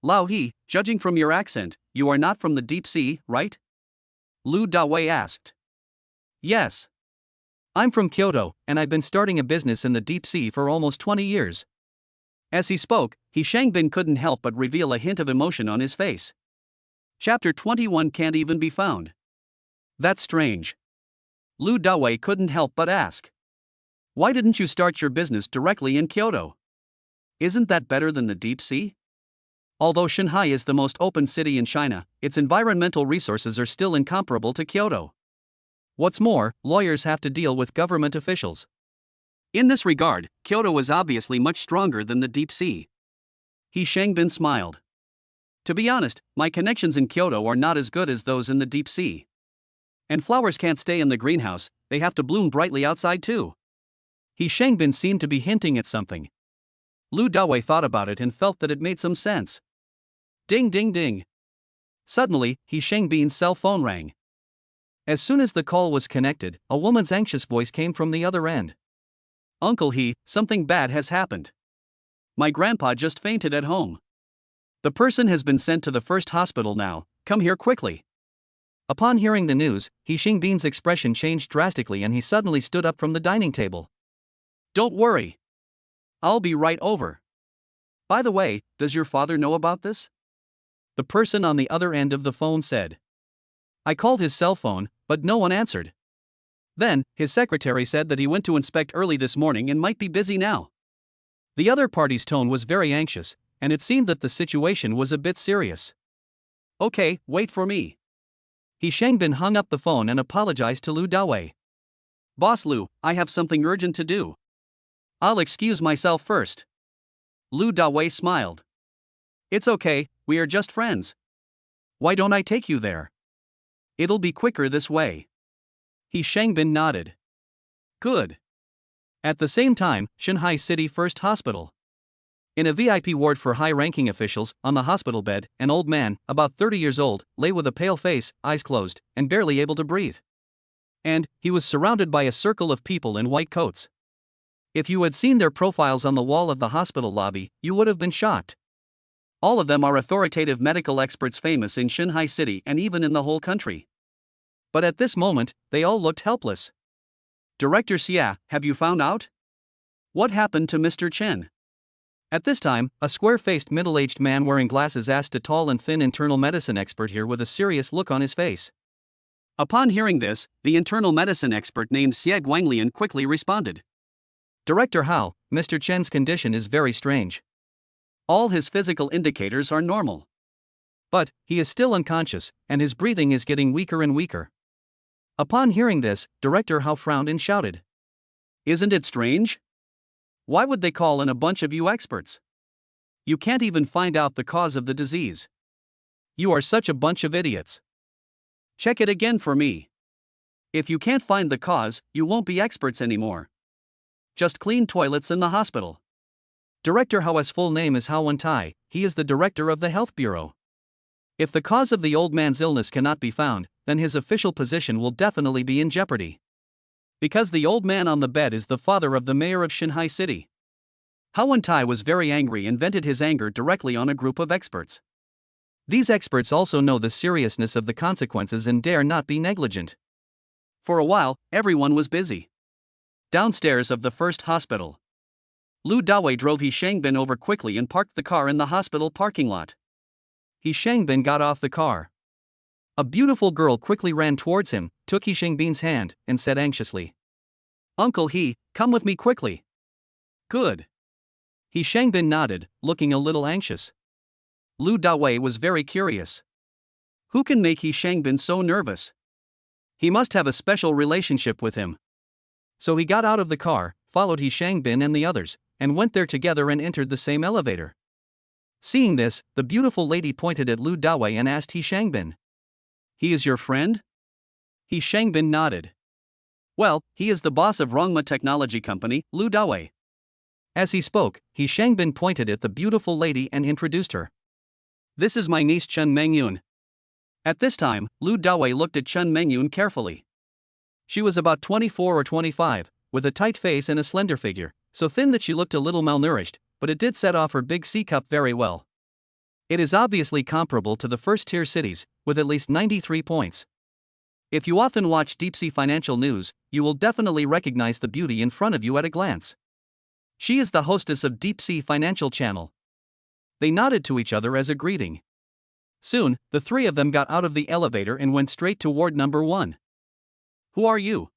Lao He, judging from your accent, you are not from the deep sea, right? Lu Dawei asked. Yes. I'm from Kyoto, and I've been starting a business in the deep sea for almost 20 years. As he spoke, He Shangbin couldn't help but reveal a hint of emotion on his face. Chapter 21 can't even be found. That's strange. Lu Dawei couldn't help but ask. Why didn't you start your business directly in Kyoto? Isn't that better than the deep sea? Although Shanghai is the most open city in China, its environmental resources are still incomparable to Kyoto. What's more, lawyers have to deal with government officials. In this regard, Kyoto is obviously much stronger than the deep sea. He Shangbin smiled. To be honest, my connections in Kyoto are not as good as those in the deep sea. And flowers can't stay in the greenhouse, they have to bloom brightly outside too. He Shangbin seemed to be hinting at something. Lu Dawei thought about it and felt that it made some sense. Ding ding ding. Suddenly, He Shangbin's cell phone rang. As soon as the call was connected, a woman's anxious voice came from the other end. Uncle He, something bad has happened. My grandpa just fainted at home. The person has been sent to the first hospital now, come here quickly. Upon hearing the news, He Shangbin's expression changed drastically and he suddenly stood up from the dining table. Don't worry. I'll be right over. By the way, does your father know about this? The person on the other end of the phone said. I called his cell phone, but no one answered. Then, his secretary said that he went to inspect early this morning and might be busy now. The other party's tone was very anxious, and it seemed that the situation was a bit serious. Okay, wait for me. He Shangbin hung up the phone and apologized to Lu Dawei. Boss Lu, I have something urgent to do. I'll excuse myself first. Lu Dawei smiled. It's okay, we are just friends. Why don't I take you there? It'll be quicker this way. He Shangbin nodded. Good. At the same time, Shanghai City First Hospital. In a VIP ward for high-ranking officials, on the hospital bed, an old man, about 30 years old, lay with a pale face, eyes closed, and barely able to breathe. And he was surrounded by a circle of people in white coats. If you had seen their profiles on the wall of the hospital lobby, you would have been shocked. All of them are authoritative medical experts famous in Shanghai City and even in the whole country. But at this moment, they all looked helpless. Director Xia, have you found out? What happened to Mr. Chen? At this time, a square-faced middle-aged man wearing glasses asked a tall and thin internal medicine expert here with a serious look on his face. Upon hearing this, the internal medicine expert named Xie Guanglian quickly responded. Director Hao, Mr. Chen's condition is very strange. All his physical indicators are normal. But he is still unconscious, and his breathing is getting weaker and weaker. Upon hearing this, Director Hao frowned and shouted. Isn't it strange? Why would they call in a bunch of you experts? You can't even find out the cause of the disease. You are such a bunch of idiots. Check it again for me. If you can't find the cause, you won't be experts anymore. Just clean toilets in the hospital. Director Hao's full name is Hao Wentai, he is the director of the Health Bureau. If the cause of the old man's illness cannot be found, then his official position will definitely be in jeopardy. Because the old man on the bed is the father of the mayor of Shanghai City. Hao Wentai was very angry and vented his anger directly on a group of experts. These experts also know the seriousness of the consequences and dare not be negligent. For a while, everyone was busy. Downstairs of the first hospital, Lu Dawei drove He Shangbin over quickly and parked the car in the hospital parking lot. He Shangbin got off the car. A beautiful girl quickly ran towards him, took He Shangbin's hand, and said anxiously, Uncle He, come with me quickly. Good. He Shangbin nodded, looking a little anxious. Lu Dawei was very curious. Who can make He Shangbin so nervous? He must have a special relationship with him. So he got out of the car, followed He Shangbin and the others, and went there together and entered the same elevator. Seeing this, the beautiful lady pointed at Lu Dawei and asked He Shangbin. He is your friend? He Shangbin nodded. Well, he is the boss of Rongma Technology Company, Lu Dawei. As he spoke, He Shangbin pointed at the beautiful lady and introduced her. This is my niece Chen Mengyun. At this time, Lu Dawei looked at Chen Mengyun carefully. She was about 24 or 25, with a tight face and a slender figure, so thin that she looked a little malnourished, but it did set off her big C-cup very well. It is obviously comparable to the first-tier cities, with at least 93 points. If you often watch deep-sea financial news, you will definitely recognize the beauty in front of you at a glance. She is the hostess of Deep Sea Financial Channel. They nodded to each other as a greeting. Soon, the three of them got out of the elevator and went straight to ward number 1. Who are you?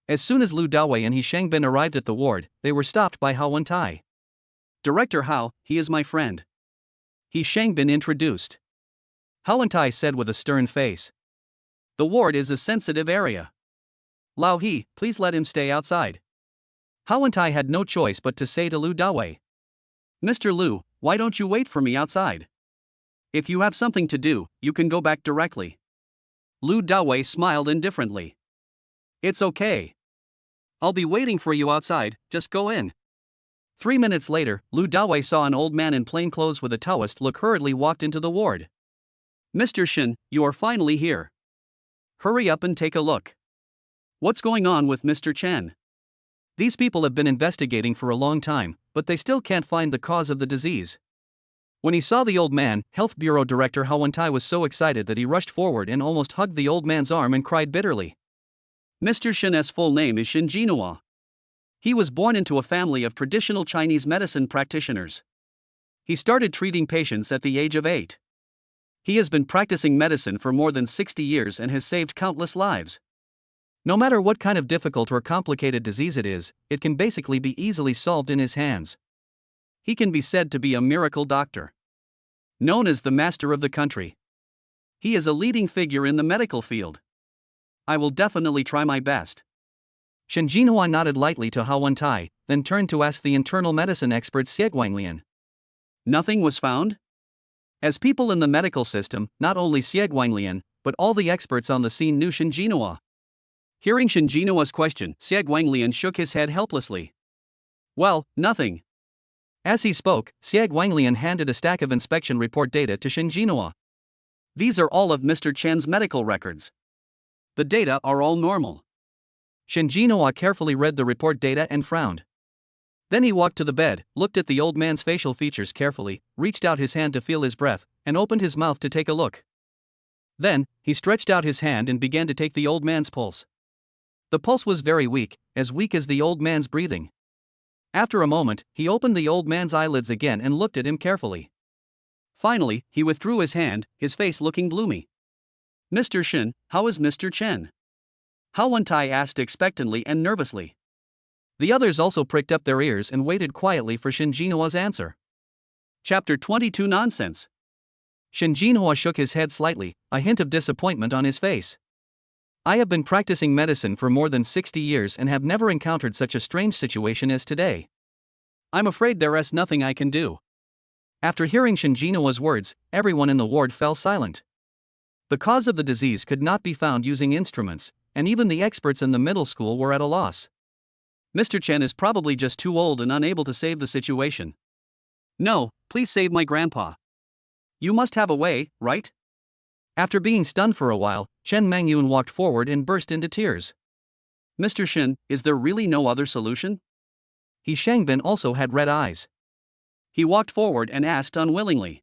As soon as Lu Dawei and He Shangbin arrived at the ward, they were stopped by Hao Wentai. Director Hao, he is my friend. He Shangbin introduced. Hao Wentai said with a stern face. The ward is a sensitive area. Lao He, please let him stay outside. Hao Wentai had no choice but to say to Lu Dawei. Mr. Lu, why don't you wait for me outside? If you have something to do, you can go back directly. Lu Dawei smiled indifferently. It's okay. I'll be waiting for you outside, just go in. 3 minutes later, Lu Dawei saw an old man in plain clothes with a Taoist look hurriedly walked into the ward. Mr. Shin, you are finally here. Hurry up and take a look. What's going on with Mr. Chen? These people have been investigating for a long time, but they still can't find the cause of the disease. When he saw the old man, Health Bureau Director Hao Wentai was so excited that he rushed forward and almost hugged the old man's arm and cried bitterly. Mr. Shin's full name is Shin Jinhua. He was born into a family of traditional Chinese medicine practitioners. He started treating patients at the age of 8. He has been practicing medicine for more than 60 years and has saved countless lives. No matter what kind of difficult or complicated disease it is, it can basically be easily solved in his hands. He can be said to be a miracle doctor. Known as the master of the country. He is a leading figure in the medical field. I will definitely try my best. Shen Jinhua nodded lightly to Hao Wentai, then turned to ask the internal medicine expert Xie Guanglian. Nothing was found? As people in the medical system, not only Xie Guanglian, but all the experts on the scene knew Shen Jinhua. Hearing Shen Jinua's question, Xie Guanglian shook his head helplessly. Well, nothing. As he spoke, Xie Guanglian handed a stack of inspection report data to Shen Jinua. These are all of Mr. Chen's medical records. The data are all normal. Shen Jinua carefully read the report data and frowned. Then he walked to the bed, looked at the old man's facial features carefully, reached out his hand to feel his breath, and opened his mouth to take a look. Then, he stretched out his hand and began to take the old man's pulse. The pulse was very weak as the old man's breathing. After a moment, he opened the old man's eyelids again and looked at him carefully. Finally, he withdrew his hand, his face looking gloomy. Mr. Shen, how is Mr. Chen? Hao Wentai asked expectantly and nervously. The others also pricked up their ears and waited quietly for Shen Jinua's answer. Chapter 22 Nonsense. Shen Jinua shook his head slightly, a hint of disappointment on his face. I have been practicing medicine for more than 60 years and have never encountered such a strange situation as today. I'm afraid there is nothing I can do. After hearing Shen Jinua's words, everyone in the ward fell silent. The cause of the disease could not be found using instruments, and even the experts in the middle school were at a loss. Mr. Chen is probably just too old and unable to save the situation. No, please save my grandpa. You must have a way, right? After being stunned for a while, Chen Mangyun walked forward and burst into tears. Mr. Shen, is there really no other solution? He Shangbin also had red eyes. He walked forward and asked unwillingly.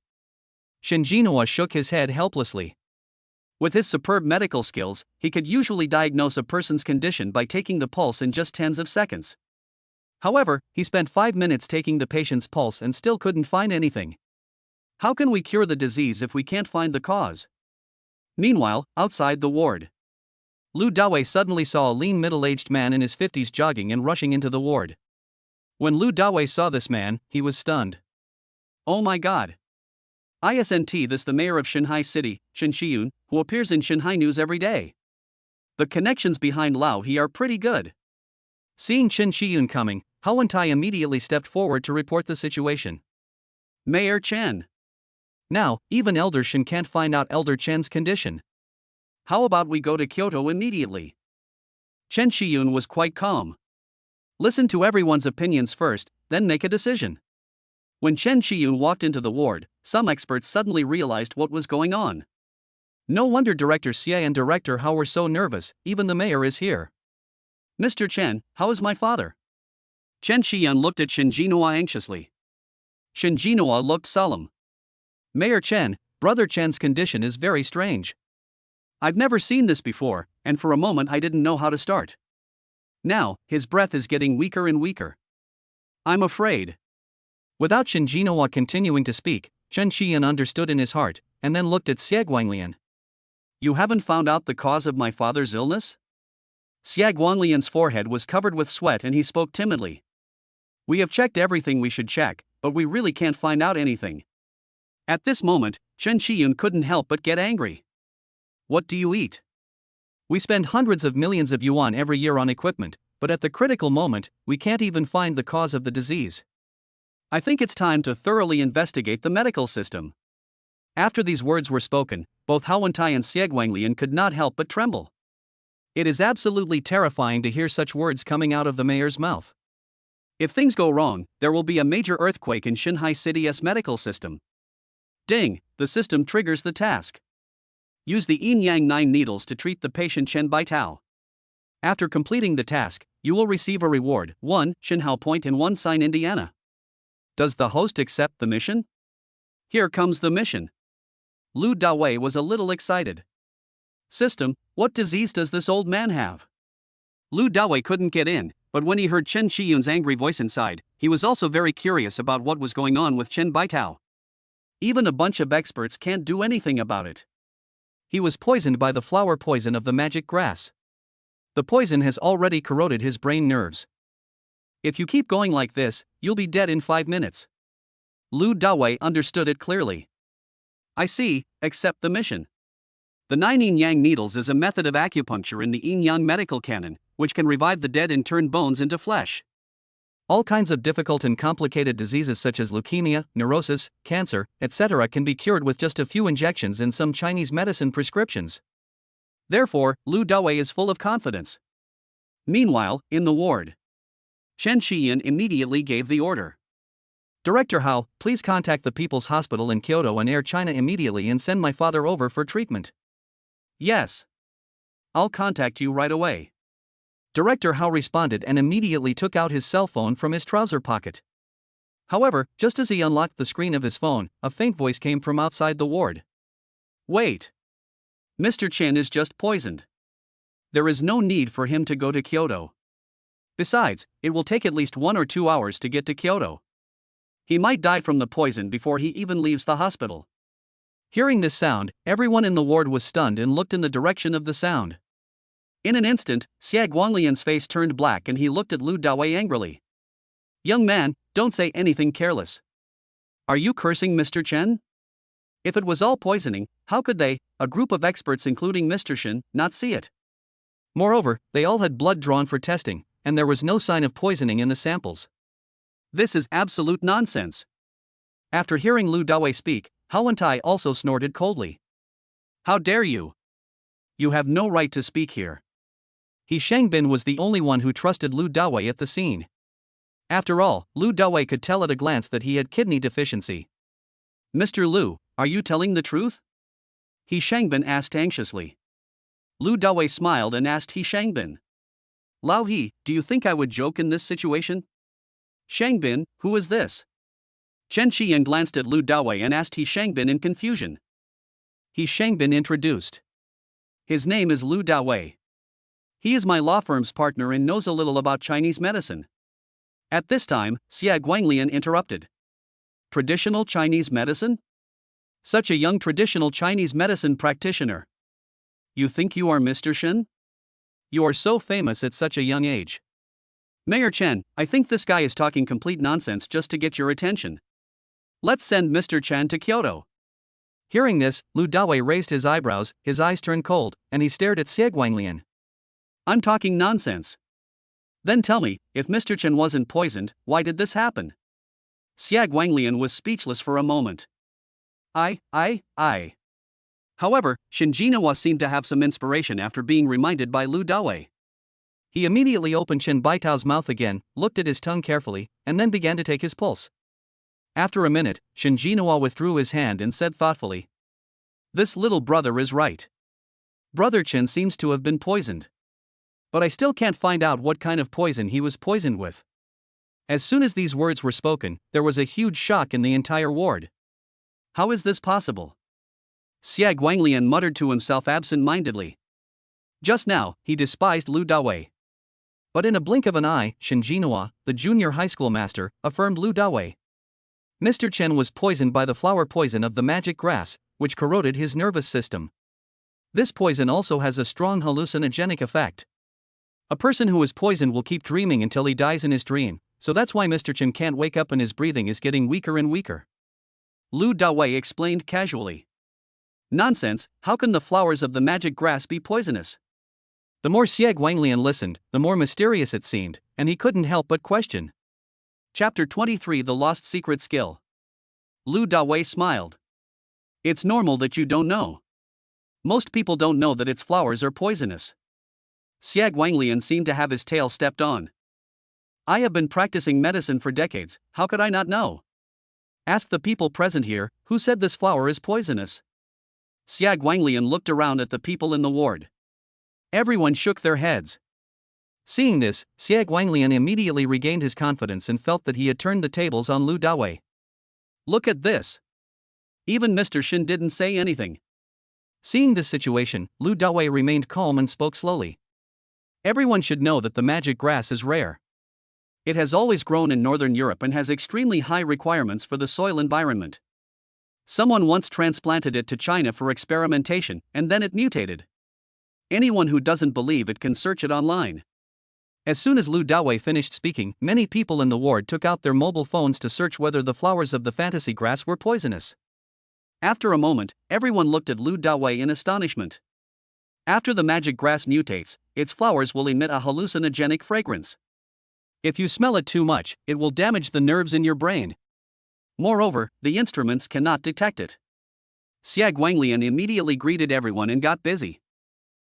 Shen Jinua shook his head helplessly. With his superb medical skills, he could usually diagnose a person's condition by taking the pulse in just tens of seconds. However, he spent 5 minutes taking the patient's pulse and still couldn't find anything. How can we cure the disease if we can't find the cause? Meanwhile, outside the ward, Lu Dawei suddenly saw a lean middle-aged man in his 50s jogging and rushing into the ward. When Lu Dawei saw this man, he was stunned. Oh my god! Isn't this the mayor of Shanghai City, Chen Xiyun, who appears in Shanghai News every day? The connections behind Lao He are pretty good. Seeing Chen Xiyun coming, Hao Wentai immediately stepped forward to report the situation. Mayor Chen. Now, even Elder Shen can't find out Elder Chen's condition. How about we go to Kyoto immediately? Chen Xiyun was quite calm. Listen to everyone's opinions first, then make a decision. When Chen Xiyun walked into the ward, some experts suddenly realized what was going on. No wonder Director Xie and Director Hao were so nervous, even the mayor is here. Mr. Chen, how is my father? Chen Xiyun looked at Shen Jinua anxiously. Shen Jinua looked solemn. Mayor Chen, Brother Chen's condition is very strange. I've never seen this before, and for a moment I didn't know how to start. Now, his breath is getting weaker and weaker. I'm afraid. Without Shen Jinua continuing to speak, Chen Xiyun understood in his heart, and then looked at Xie Guanglian. You haven't found out the cause of my father's illness? Xie Guanglian's forehead was covered with sweat and he spoke timidly. We have checked everything we should check, but we really can't find out anything. At this moment, Chen Xiyun couldn't help but get angry. What do you eat? We spend hundreds of millions of yuan every year on equipment, but at the critical moment, we can't even find the cause of the disease. I think it's time to thoroughly investigate the medical system. After these words were spoken, both Hao Wentai and Xie Guanglian could not help but tremble. It is absolutely terrifying to hear such words coming out of the mayor's mouth. If things go wrong, there will be a major earthquake in Shanghai City's medical system. Ding, the system triggers the task. Use the yin-yang 9 needles to treat the patient Chen Baitao. After completing the task, you will receive a reward, 1 Shenhao point and 1 Sign Indiana. Does the host accept the mission? Here comes the mission. Lu Dawei was a little excited. System, what disease does this old man have? Lu Dawei couldn't get in, but when he heard Chen Xiyun's angry voice inside, he was also very curious about what was going on with Chen Baitao. Even a bunch of experts can't do anything about it. He was poisoned by the flower poison of the magic grass. The poison has already corroded his brain nerves. If you keep going like this, you'll be dead in 5 minutes. Lu Dawei understood it clearly. I see, accept the mission. The 9 yin-yang needles is a method of acupuncture in the yin-yang medical canon, which can revive the dead and turn bones into flesh. All kinds of difficult and complicated diseases such as leukemia, neurosis, cancer, etc. can be cured with just a few injections and some Chinese medicine prescriptions. Therefore, Lu Dawei is full of confidence. Meanwhile, in the ward, Chen Qian immediately gave the order. Director Hao, please contact the People's Hospital in Kyoto and Air China immediately and send my father over for treatment. Yes. I'll contact you right away. Director Hao responded and immediately took out his cell phone from his trouser pocket. However, just as he unlocked the screen of his phone, a faint voice came from outside the ward. Wait. Mr. Chen is just poisoned. There is no need for him to go to Kyoto. Besides, it will take at least 1 or 2 hours to get to Kyoto. He might die from the poison before he even leaves the hospital. Hearing this sound, everyone in the ward was stunned and looked in the direction of the sound. In an instant, Xia Guanglian's face turned black and he looked at Lu Dawei angrily. Young man, don't say anything careless. Are you cursing Mr. Chen? If it was all poisoning, how could they, a group of experts including Mr. Shen, not see it? Moreover, they all had blood drawn for testing, and there was no sign of poisoning in the samples. This is absolute nonsense. After hearing Lu Dawei speak, Hao Wentai also snorted coldly. How dare you? You have no right to speak here. He Shangbin was the only one who trusted Lu Dawei at the scene. After all, Lu Dawei could tell at a glance that he had kidney deficiency. Mr. Lu, are you telling the truth? He Shangbin asked anxiously. Lu Dawei smiled and asked He Shangbin. Lao He, do you think I would joke in this situation? Shangbin, who is this? Chen Qian glanced at Lu Dawei and asked He Shangbin in confusion. He Shangbin introduced. His name is Lu Dawei. He is my law firm's partner and knows a little about Chinese medicine. At this time, Xia Guanglian interrupted. Traditional Chinese medicine? Such a young traditional Chinese medicine practitioner. You think you are Mr. Shen? You are so famous at such a young age. Mayor Chen, I think this guy is talking complete nonsense just to get your attention. Let's send Mr. Chen to Kyoto. Hearing this, Lu Dawei raised his eyebrows, his eyes turned cold, and he stared at Xia Guanglian. I'm talking nonsense. Then tell me, if Mr. Chen wasn't poisoned, why did this happen? Xia Guanglian was speechless for a moment. I. However, Shin Jinhua seemed to have some inspiration after being reminded by Lu Dawei. He immediately opened Shin Baitao's mouth again, looked at his tongue carefully, and then began to take his pulse. After a minute, Shin Jinhua withdrew his hand and said thoughtfully. This little brother is right. Brother Chen seems to have been poisoned. But I still can't find out what kind of poison he was poisoned with. As soon as these words were spoken, there was a huge shock in the entire ward. How is this possible? Xia Guanglian muttered to himself absent-mindedly. Just now, he despised Lu Dawei. But in a blink of an eye, Shin Jinhua, the junior high school master, affirmed Lu Dawei. Mr. Chen was poisoned by the flower poison of the magic grass, which corroded his nervous system. This poison also has a strong hallucinogenic effect. A person who is poisoned will keep dreaming until he dies in his dream, so that's why Mr. Chen can't wake up and his breathing is getting weaker and weaker. Lu Dawei explained casually. Nonsense, how can the flowers of the magic grass be poisonous? The more Xia Guanglian listened, the more mysterious it seemed, and he couldn't help but question. Chapter 23 The Lost Secret Skill. Lu Dawei smiled. It's normal that you don't know. Most people don't know that its flowers are poisonous. Xia Guanglian seemed to have his tail stepped on. I have been practicing medicine for decades, how could I not know? Ask the people present here, who said this flower is poisonous? Xia Guanglian looked around at the people in the ward. Everyone shook their heads. Seeing this, Xia Guanglian immediately regained his confidence and felt that he had turned the tables on Lu Dawei. Look at this. Even Mr. Shin didn't say anything. Seeing this situation, Lu Dawei remained calm and spoke slowly. Everyone should know that the magic grass is rare. It has always grown in Northern Europe and has extremely high requirements for the soil environment. Someone once transplanted it to China for experimentation, and then it mutated. Anyone who doesn't believe it can search it online. As soon as Lu Dawei finished speaking, many people in the ward took out their mobile phones to search whether the flowers of the fantasy grass were poisonous. After a moment, everyone looked at Lu Dawei in astonishment. After the magic grass mutates, its flowers will emit a hallucinogenic fragrance. If you smell it too much, it will damage the nerves in your brain. Moreover, the instruments cannot detect it. Xia Guanglian immediately greeted everyone and got busy.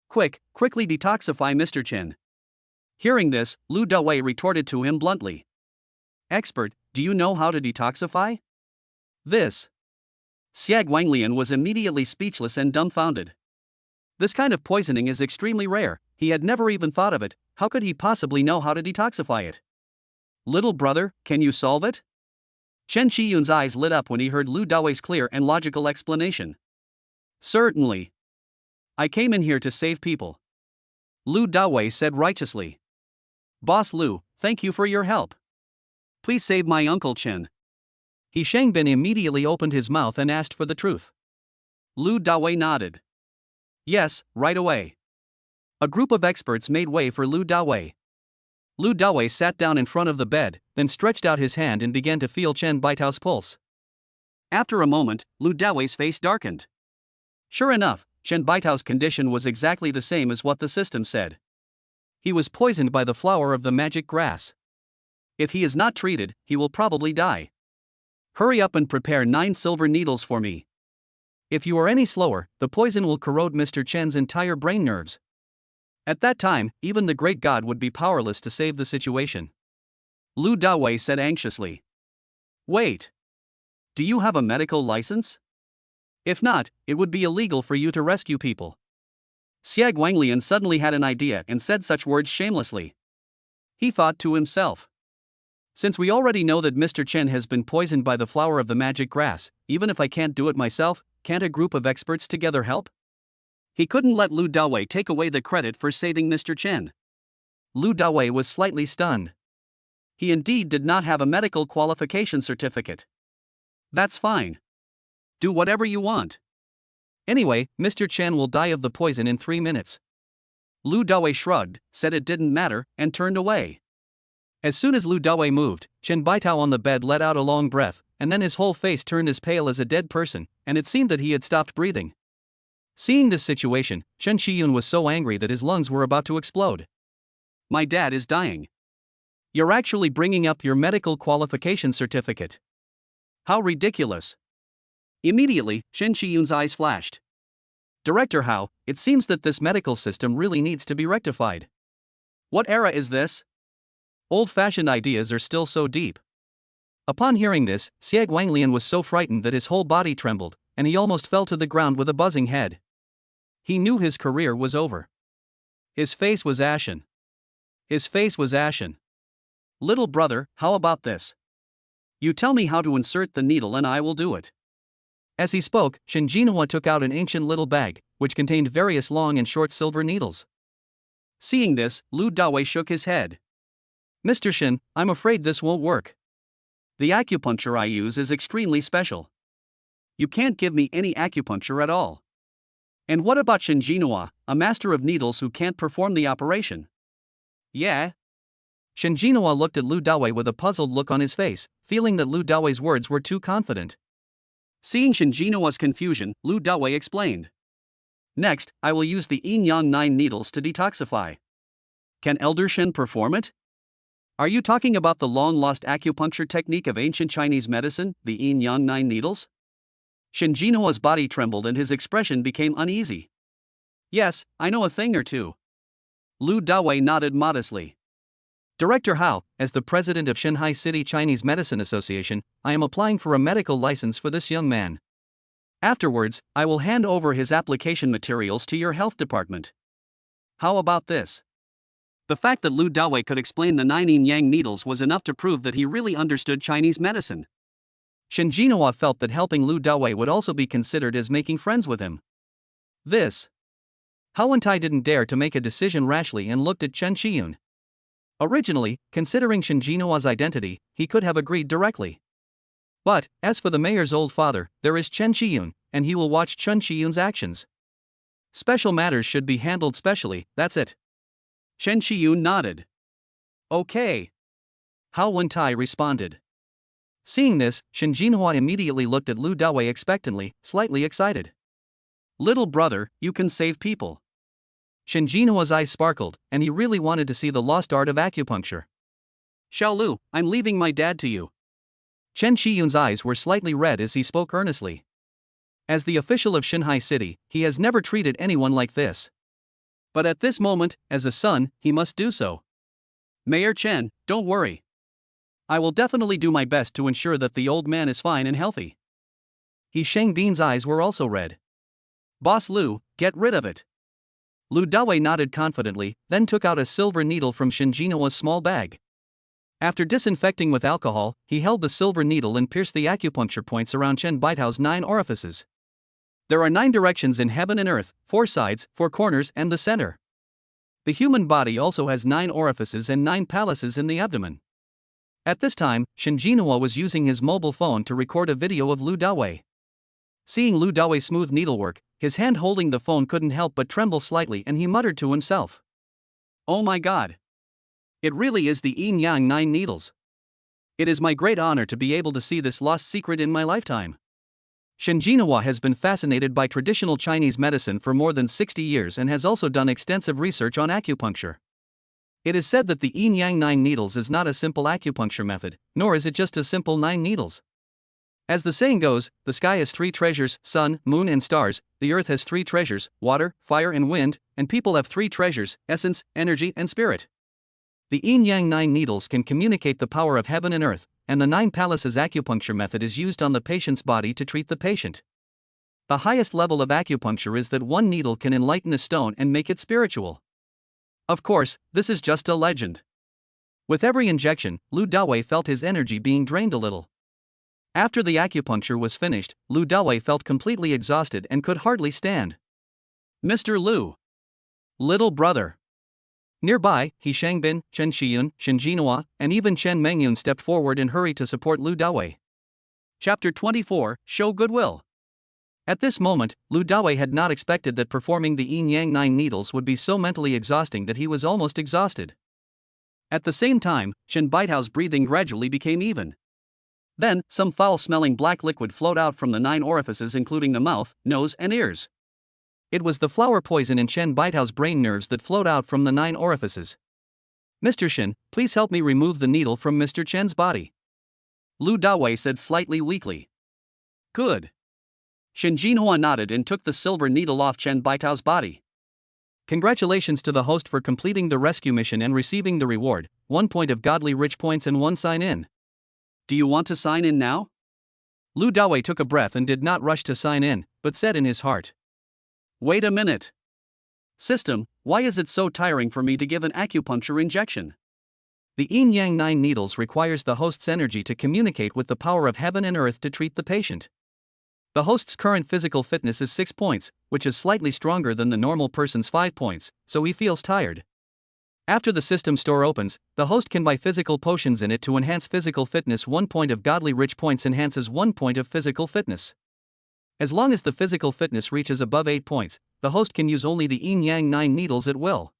Quickly detoxify Mr. Chen. Hearing this, Lu Dawei retorted to him bluntly. Expert, do you know how to detoxify? This. Xiag Wanglian was immediately speechless and dumbfounded. This kind of poisoning is extremely rare, he had never even thought of it, how could he possibly know how to detoxify it? Little brother, can you solve it? Chen Qiyun's eyes lit up when he heard Lu Dawei's clear and logical explanation. Certainly. I came in here to save people. Lu Dawei said righteously. Boss Lu, thank you for your help. Please save my Uncle Chen. He Shangbin immediately opened his mouth and asked for the truth. Lu Dawei nodded. Yes, right away. A group of experts made way for Lu Dawei. Lu Dawei sat down in front of the bed, then stretched out his hand and began to feel Chen Baitao's pulse. After a moment, Lu Dawei's face darkened. Sure enough, Chen Baitao's condition was exactly the same as what the system said. He was poisoned by the flower of the magic grass. If he is not treated, he will probably die. Hurry up and prepare 9 silver needles for me. If you are any slower, the poison will corrode Mr. Chen's entire brain nerves. At that time, even the great god would be powerless to save the situation. Lu Dawei said anxiously. Wait. Do you have a medical license? If not, it would be illegal for you to rescue people. Xiag Wanglian suddenly had an idea and said such words shamelessly. He thought to himself. Since we already know that Mr. Chen has been poisoned by the flower of the magic grass, even if I can't do it myself, can't a group of experts together help? He couldn't let Lu Dawei take away the credit for saving Mr. Chen. Lu Dawei was slightly stunned. He indeed did not have a medical qualification certificate. That's fine. Do whatever you want. Anyway, Mr. Chen will die of the poison in 3 minutes. Lu Dawei shrugged, said it didn't matter, and turned away. As soon as Lu Dawei moved, Chen Baitao on the bed let out a long breath, and then his whole face turned as pale as a dead person, and it seemed that he had stopped breathing. Seeing this situation, Chen Qiyun was so angry that his lungs were about to explode. My dad is dying. You're actually bringing up your medical qualification certificate. How ridiculous. Immediately, Chen Qiyun's eyes flashed. Director Hao, it seems that this medical system really needs to be rectified. What era is this? Old-fashioned ideas are still so deep. Upon hearing this, Xiag Wanglian was so frightened that his whole body trembled, and he almost fell to the ground with a buzzing head. He knew his career was over. His face was ashen. His face was ashen. Little brother, how about this? You tell me how to insert the needle and I will do it. As he spoke, Shen Jinhua took out an ancient little bag, which contained various long and short silver needles. Seeing this, Lu Dawei shook his head. Mr. Shen, I'm afraid this won't work. The acupuncture I use is extremely special. You can't give me any acupuncture at all. And what about Shen Jinhua, a master of needles who can't perform the operation? Yeah. Shen Jinhua looked at Lu Dawei with a puzzled look on his face, feeling that Lu Dawei's words were too confident. Seeing Shen Jinhua's confusion, Lu Dawei explained. Next, I will use the Yin Yang 9 needles to detoxify. Can Elder Shen perform it? Are you talking about the long-lost acupuncture technique of ancient Chinese medicine, the Yin Yang 9 needles? Shen Jinhua's body trembled and his expression became uneasy. Yes, I know a thing or two. Lu Dawei nodded modestly. Director Hao, as the president of Shanghai City Chinese Medicine Association, I am applying for a medical license for this young man. Afterwards, I will hand over his application materials to your health department. How about this? The fact that Lu Dawei could explain the 9 yin yang needles was enough to prove that he really understood Chinese medicine. Shen Jinhua felt that helping Lu Dawei would also be considered as making friends with him. This. Hao Wentai didn't dare to make a decision rashly and looked at Chen Qiyun. Originally, considering Shen Jinhua's identity, he could have agreed directly. But, as for the mayor's old father, there is Chen Qiyun, and he will watch Chen Qiyun's actions. Special matters should be handled specially, that's it. Chen Qiyun nodded. Okay. Hao Wentai responded. Seeing this, Shen Jinhua immediately looked at Lu Dawei expectantly, slightly excited. Little brother, you can save people. Shen Jinhua's eyes sparkled, and he really wanted to see the lost art of acupuncture. Xiao Lu, I'm leaving my dad to you. Chen Qiyun's eyes were slightly red as he spoke earnestly. As the official of Shanghai City, he has never treated anyone like this. But at this moment, as a son, he must do so. Mayor Chen, don't worry. I will definitely do my best to ensure that the old man is fine and healthy. He Shangbin's eyes were also red. Boss Lu, get rid of it. Lu Dawei nodded confidently, then took out a silver needle from Shinjinoa's small bag. After disinfecting with alcohol, he held the silver needle and pierced the acupuncture points around Chen Baitao's 9 orifices. There are 9 directions in heaven and earth, 4 sides, 4 corners, and the center. The human body also has 9 orifices and 9 palaces in the abdomen. At this time, Shinjinoa was using his mobile phone to record a video of Lu Dawei. Seeing Lu Dawei's smooth needlework, his hand holding the phone couldn't help but tremble slightly, and he muttered to himself, "Oh my god! It really is the Yin Yang 9 needles. It is my great honor to be able to see this lost secret in my lifetime." Shinjinoa has been fascinated by traditional Chinese medicine for more than 60 years and has also done extensive research on acupuncture. It is said that the Yin Yang 9 needles is not a simple acupuncture method, nor is it just a simple 9 needles. As the saying goes, the sky has 3 treasures, sun, moon and stars, the earth has 3 treasures, water, fire and wind, and people have 3 treasures, essence, energy and spirit. The Yin Yang 9 needles can communicate the power of heaven and earth, and the 9 palaces acupuncture method is used on the patient's body to treat the patient. The highest level of acupuncture is that one needle can enlighten a stone and make it spiritual. Of course, this is just a legend. With every injection, Lu Dawei felt his energy being drained a little. After the acupuncture was finished, Lu Dawei felt completely exhausted and could hardly stand. "Mr. Lu. Little brother." Nearby, He Shangbin, Chen Shiyun, Shinjinoa, and even Chen Mengyun stepped forward and hurried to support Lu Dawei. Chapter 24, Show Goodwill. At this moment, Lu Dawei had not expected that performing the Yin Yang 9 needles would be so mentally exhausting that he was almost exhausted. At the same time, Chen Baitao's breathing gradually became even. Then, some foul-smelling black liquid flowed out from the 9 orifices, including the mouth, nose, and ears. It was the flower poison in Chen Baitao's brain nerves that flowed out from the 9 orifices. "Mr. Shin, please help me remove the needle from Mr. Chen's body," Lu Dawei said slightly weakly. "Good." Shinjinoa nodded and took the silver needle off Chen Baitao's body. Congratulations to the host for completing the rescue mission and receiving the reward, 1 point of godly rich points and 1 sign-in. Do you want to sign in now? Lu Dawei took a breath and did not rush to sign in, but said in his heart, "Wait a minute. System, why is it so tiring for me to give an acupuncture injection?" The Yin Yang 9 needles requires the host's energy to communicate with the power of heaven and earth to treat the patient. The host's current physical fitness is 6 points, which is slightly stronger than the normal person's 5 points, so he feels tired. After the system store opens, the host can buy physical potions in it to enhance physical fitness. 1 point of godly rich points enhances 1 point of physical fitness. As long as the physical fitness reaches above 8 points, the host can use only the Yin Yang 9 needles at will.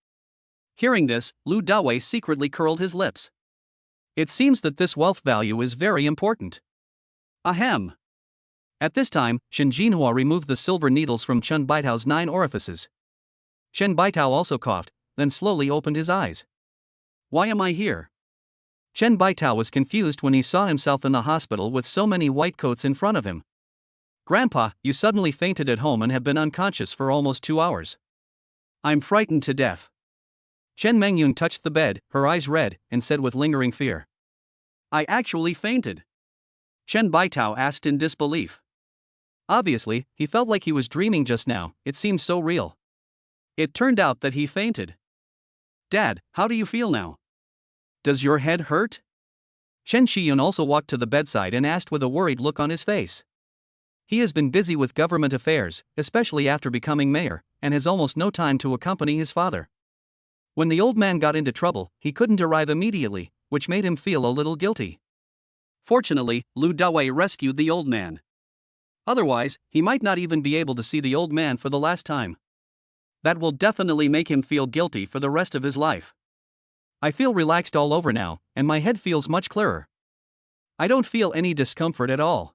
Hearing this, Lu Dawei secretly curled his lips. It seems that this wealth value is very important. Ahem. At this time, Shinjinhua removed the silver needles from Chen Baitao's 9 orifices. Chen Baitao also coughed, then slowly opened his eyes. "Why am I here?" Chen Baitao was confused when he saw himself in the hospital with so many white coats in front of him. "Grandpa, you suddenly fainted at home and have been unconscious for almost 2 hours. I'm frightened to death." Chen Mengyun touched the bed, her eyes red, and said with lingering fear, "I actually fainted?" Chen Baitao asked in disbelief. Obviously, he felt like he was dreaming just now, it seemed so real. It turned out that he fainted. "Dad, how do you feel now? Does your head hurt?" Chen Shiyun also walked to the bedside and asked with a worried look on his face. He has been busy with government affairs, especially after becoming mayor, and has almost no time to accompany his father. When the old man got into trouble, he couldn't arrive immediately, which made him feel a little guilty. Fortunately, Lu Dawei rescued the old man. Otherwise, he might not even be able to see the old man for the last time. That will definitely make him feel guilty for the rest of his life. I feel relaxed all over now, and my head feels much clearer. I don't feel any discomfort at all.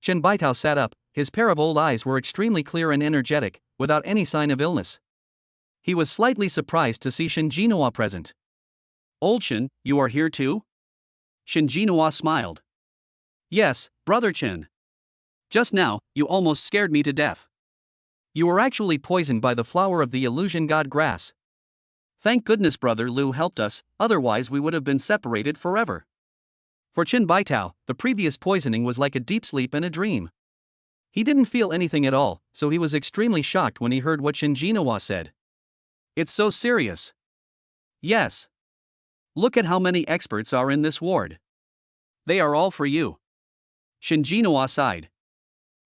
Chen Baitao sat up, his pair of old eyes were extremely clear and energetic, without any sign of illness. He was slightly surprised to see Shinjinhua present. "Old Chen, you are here too?" Shinjinhua smiled. "Yes, brother Chen. Just now, you almost scared me to death. You were actually poisoned by the flower of the illusion god grass. Thank goodness Brother Lu helped us, otherwise we would have been separated forever. For Chen Baitao, the previous poisoning was like a deep sleep and a dream. He didn't feel anything at all, so he was extremely shocked when he heard what Shin Jinhua said. It's so serious. Yes. Look at how many experts are in this ward. They are all for you. Shin Jinhua sighed.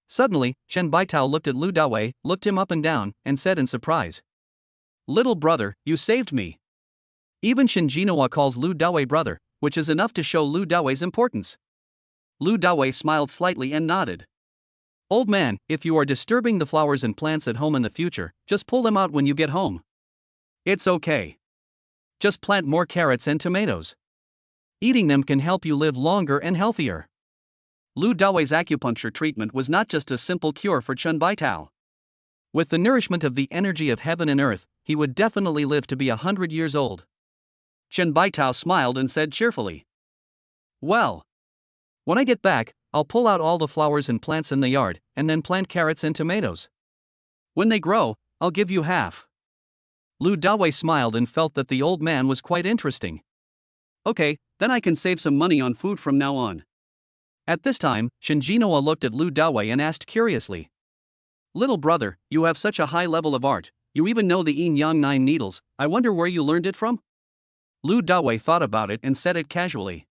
Suddenly, Chen Baitao looked at Lu Dawei, looked him up and down, and said in surprise, "Little brother, you saved me." Even Shin Jinhua calls Lu Dawei brother, which is enough to show Lu Dawei's importance. Lu Dawei smiled slightly and nodded. Old man, if you are disturbing the flowers and plants at home in the future, just pull them out when you get home. It's okay. Just plant more carrots and tomatoes. Eating them can help you live longer and healthier. Lu Dawei's acupuncture treatment was not just a simple cure for Chen Baitao. With the nourishment of the energy of heaven and earth, he would definitely live to be 100 years old. Chen Baitao smiled and said cheerfully, "Well, when I get back, I'll pull out all the flowers and plants in the yard, and then plant carrots and tomatoes. When they grow, I'll give you half." Lu Dawei smiled and felt that the old man was quite interesting. Okay, then I can save some money on food from now on. At this time, Shin Jinhua looked at Lu Dawei and asked curiously, "Little brother, you have such a high level of art, you even know the yin-yang 9 needles, I wonder where you learned it from?" Lu Dawei thought about it and said it casually.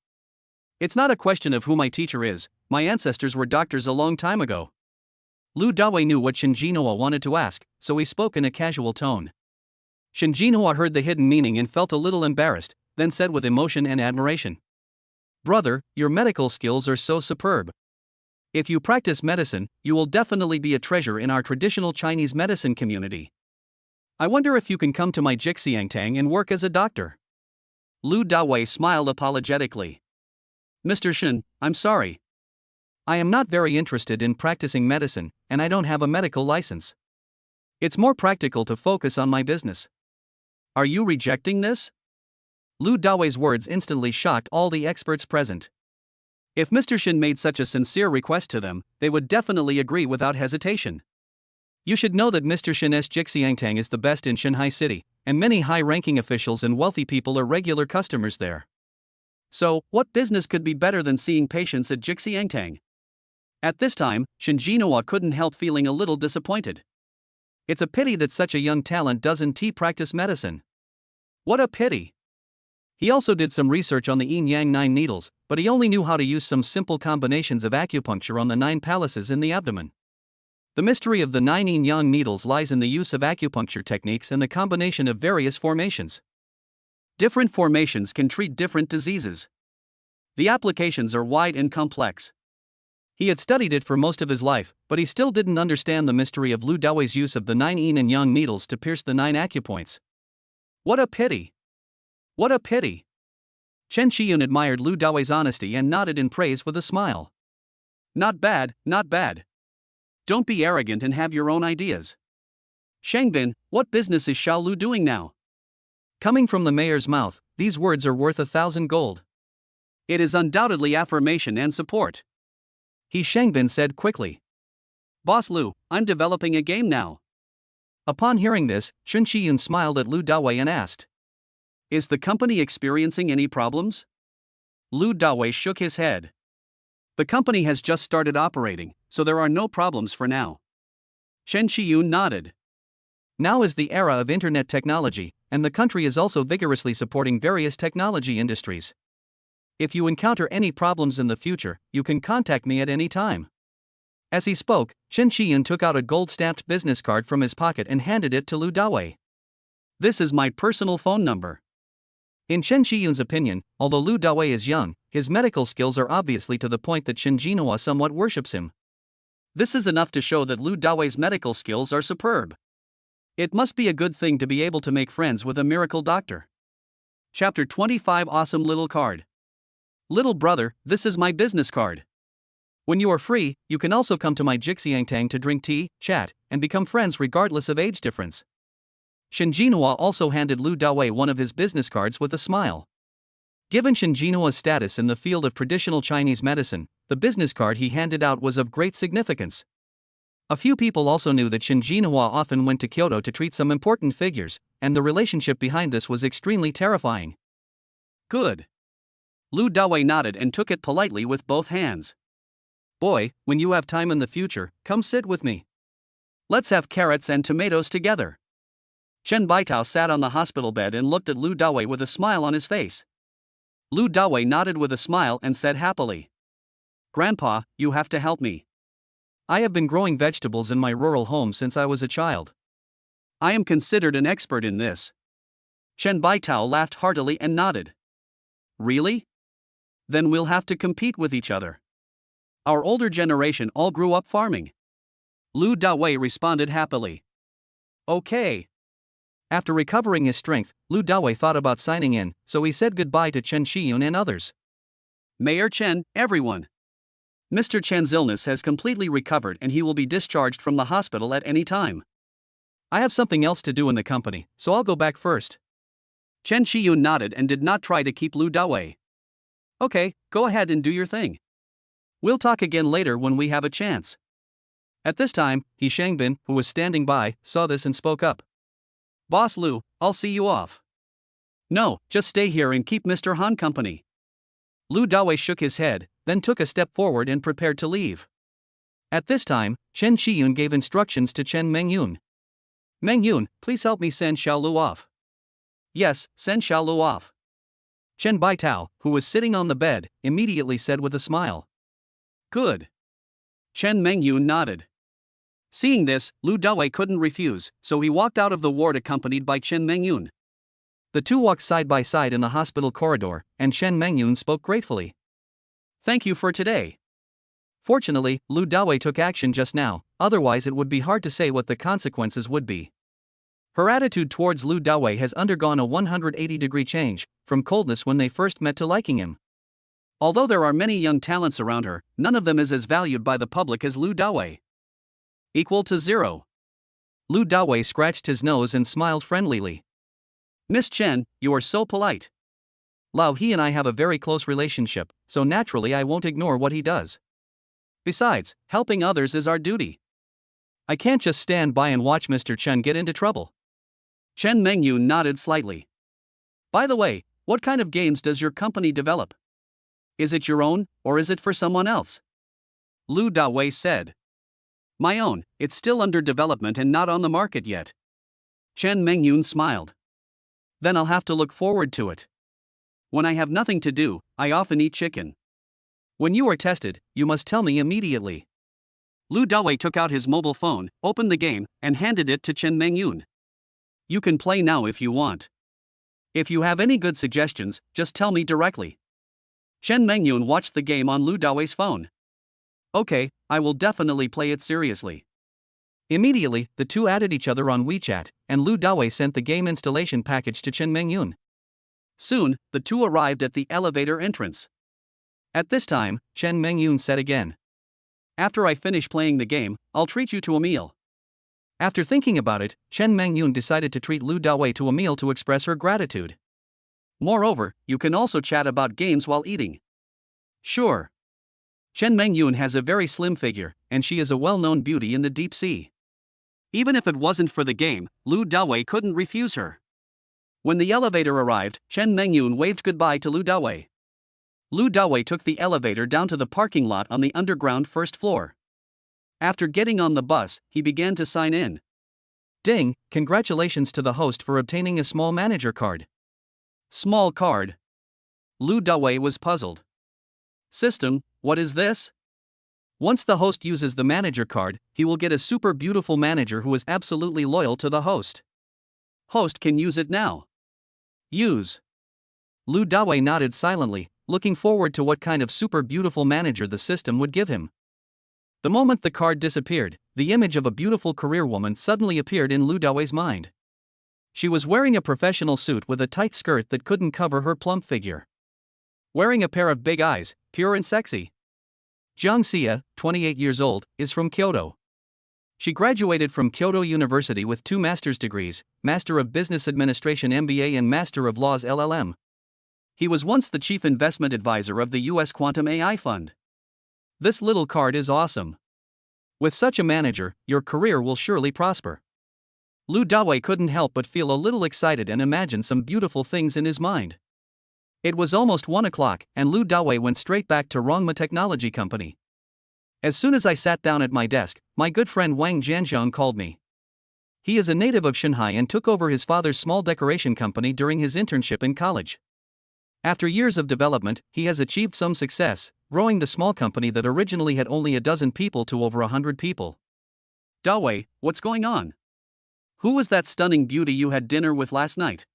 "It's not a question of who my teacher is, my ancestors were doctors a long time ago." Lu Dawei knew what Shin Jinhua wanted to ask, so he spoke in a casual tone. Shin Jinhua heard the hidden meaning and felt a little embarrassed, then said with emotion and admiration, "Brother, your medical skills are so superb. If you practice medicine, you will definitely be a treasure in our traditional Chinese medicine community. I wonder if you can come to my Jixiangtang and work as a doctor." Lu Dawei smiled apologetically. "Mr. Shin, I'm sorry. I am not very interested in practicing medicine, and I don't have a medical license. It's more practical to focus on my business." "Are you rejecting this?" Lu Dawei's words instantly shocked all the experts present. If Mr. Shin made such a sincere request to them, they would definitely agree without hesitation. You should know that Mr. Shin's Jixiangtang is the best in Shanghai City, and many high-ranking officials and wealthy people are regular customers there. So, what business could be better than seeing patients at Jixiangtang? At this time, Shin Jinhua couldn't help feeling a little disappointed. It's a pity that such a young talent doesn't practice medicine. What a pity! He also did some research on the yin-yang 9 needles, but he only knew how to use some simple combinations of acupuncture on the 9 palaces in the abdomen. The mystery of the 9 yin-yang needles lies in the use of acupuncture techniques and the combination of various formations. Different formations can treat different diseases. The applications are wide and complex. He had studied it for most of his life, but he still didn't understand the mystery of Lu Dawei's use of the 9 yin and yang needles to pierce the 9 acupoints. What a pity! What a pity! Chen Shiyun admired Lu Dawei's honesty and nodded in praise with a smile. Not bad, not bad. Don't be arrogant and have your own ideas. Shangbin, what business is Xiao Lu doing now? Coming from the mayor's mouth, these words are worth 1,000 gold. It is undoubtedly affirmation and support. He Shangbin said quickly. Boss Lu, I'm developing a game now. Upon hearing this, Chen Shiyun smiled at Lu Dawei and asked, "Is the company experiencing any problems?" Lu Dawei shook his head. The company has just started operating, so there are no problems for now. Chen Shiyun nodded. Now is the era of internet technology, and the country is also vigorously supporting various technology industries. If you encounter any problems in the future, you can contact me at any time. As he spoke, Chen Shiyun took out a gold-stamped business card from his pocket and handed it to Lu Dawei. This is my personal phone number. In Chen Shiyun's opinion, although Lu Dawei is young, his medical skills are obviously to the point that Shin Jinhua somewhat worships him. This is enough to show that Lu Dawei's medical skills are superb. It must be a good thing to be able to make friends with a miracle doctor. Chapter 25 Awesome Little Card. Little brother, this is my business card. When you are free, you can also come to my Jixiangtang to drink tea, chat, and become friends regardless of age difference. Shin Jinhua also handed Lu Dawei one of his business cards with a smile. Given Shin Jinhua's status in the field of traditional Chinese medicine, the business card he handed out was of great significance. A few people also knew that Shin Jinhua often went to Kyoto to treat some important figures, and the relationship behind this was extremely terrifying. Good. Lu Dawei nodded and took it politely with both hands. Boy, when you have time in the future, come sit with me. Let's have carrots and tomatoes together. Chen Baitao sat on the hospital bed and looked at Lu Dawei with a smile on his face. Lu Dawei nodded with a smile and said happily, Grandpa, you have to help me. I have been growing vegetables in my rural home since I was a child. I am considered an expert in this. Chen Baitao laughed heartily and nodded. Really? Then we'll have to compete with each other. Our older generation all grew up farming. Lu Dawei responded happily. Okay. After recovering his strength, Lu Dawei thought about signing in, so he said goodbye to Chen Shiyun and others. Mayor Chen, everyone. Mr. Chen's illness has completely recovered and he will be discharged from the hospital at any time. I have something else to do in the company, so I'll go back first. Chen Shiyun nodded and did not try to keep Lu Dawei. Okay, go ahead and do your thing. We'll talk again later when we have a chance. At this time, He Shangbin, who was standing by, saw this and spoke up. Boss Lu, I'll see you off. No, just stay here and keep Mr. Han company. Lu Dawei shook his head, then took a step forward and prepared to leave. At this time, Chen Shiyun gave instructions to Chen Mengyun. Mengyun, please help me send Xiaolu off. Yes, send Xiaolu off. Chen Baitao, who was sitting on the bed, immediately said with a smile. Good. Chen Mengyun nodded. Seeing this, Lu Dawei couldn't refuse, so he walked out of the ward accompanied by Chen Mengyun. The two walked side by side in the hospital corridor, and Chen Mengyun spoke gratefully. Thank you for today. Fortunately, Lu Dawei took action just now, otherwise it would be hard to say what the consequences would be. Her attitude towards Lu Dawei has undergone a 180-degree change, from coldness when they first met to liking him. Although there are many young talents around her, none of them is as valued by the public as Lu Dawei. Equal to 0. Lu Dawei scratched his nose and smiled friendlily. Miss Chen, you are so polite. Lao He and I have a very close relationship, so naturally I won't ignore what he does. Besides, helping others is our duty. I can't just stand by and watch Mr. Chen get into trouble. Chen Mengyun nodded slightly. By the way, what kind of games does your company develop? Is it your own, or is it for someone else? Lu Dawei said. My own, it's still under development and not on the market yet. Chen Mengyun smiled. Then I'll have to look forward to it. When I have nothing to do, I often eat chicken. When you are tested, you must tell me immediately. Lu Dawei took out his mobile phone, opened the game, and handed it to Chen Mengyun. You can play now if you want. If you have any good suggestions, just tell me directly. Chen Mengyun watched the game on Lu Dawei's phone. Okay, I will definitely play it seriously. Immediately, the two added each other on WeChat, and Lu Dawei sent the game installation package to Chen Mengyun. Soon, the two arrived at the elevator entrance. At this time, Chen Mengyun said again. After I finish playing the game, I'll treat you to a meal. After thinking about it, Chen Mengyun decided to treat Lu Dawei to a meal to express her gratitude. Moreover, you can also chat about games while eating. Sure. Chen Mengyun has a very slim figure, and she is a well-known beauty in the deep sea. Even if it wasn't for the game, Lu Dawei couldn't refuse her. When the elevator arrived, Chen Mengyun waved goodbye to Lu Dawei. Lu Dawei took the elevator down to the parking lot on the underground first floor. After getting on the bus, he began to sign in. Ding, congratulations to the host for obtaining a small manager card. Small card. Lu Dawei was puzzled. System, what is this? Once the host uses the manager card, he will get a super beautiful manager who is absolutely loyal to the host. Host can use it now. Use. Lu Dawei nodded silently, looking forward to what kind of super beautiful manager the system would give him. The moment the card disappeared, the image of a beautiful career woman suddenly appeared in Lu Dawei's mind. She was wearing a professional suit with a tight skirt that couldn't cover her plump figure. Wearing a pair of big eyes, pure and sexy. Jiang Xia, 28 years old, is from Kyoto. She graduated from Kyoto University with 2 master's degrees, Master of Business Administration MBA and Master of Laws LLM. He was once the chief investment advisor of the US Quantum AI Fund. This little card is awesome. With such a manager, your career will surely prosper. Lu Dawei couldn't help but feel a little excited and imagine some beautiful things in his mind. It was almost 1 o'clock, and Lu Dawei went straight back to Rongma Technology Company. As soon as I sat down at my desk, my good friend Wang Jianjiang called me. He is a native of Shanghai and took over his father's small decoration company during his internship in college. After years of development, he has achieved some success, growing the small company that originally had only a dozen people to over 100 people. Dawei, what's going on? Who was that stunning beauty you had dinner with last night?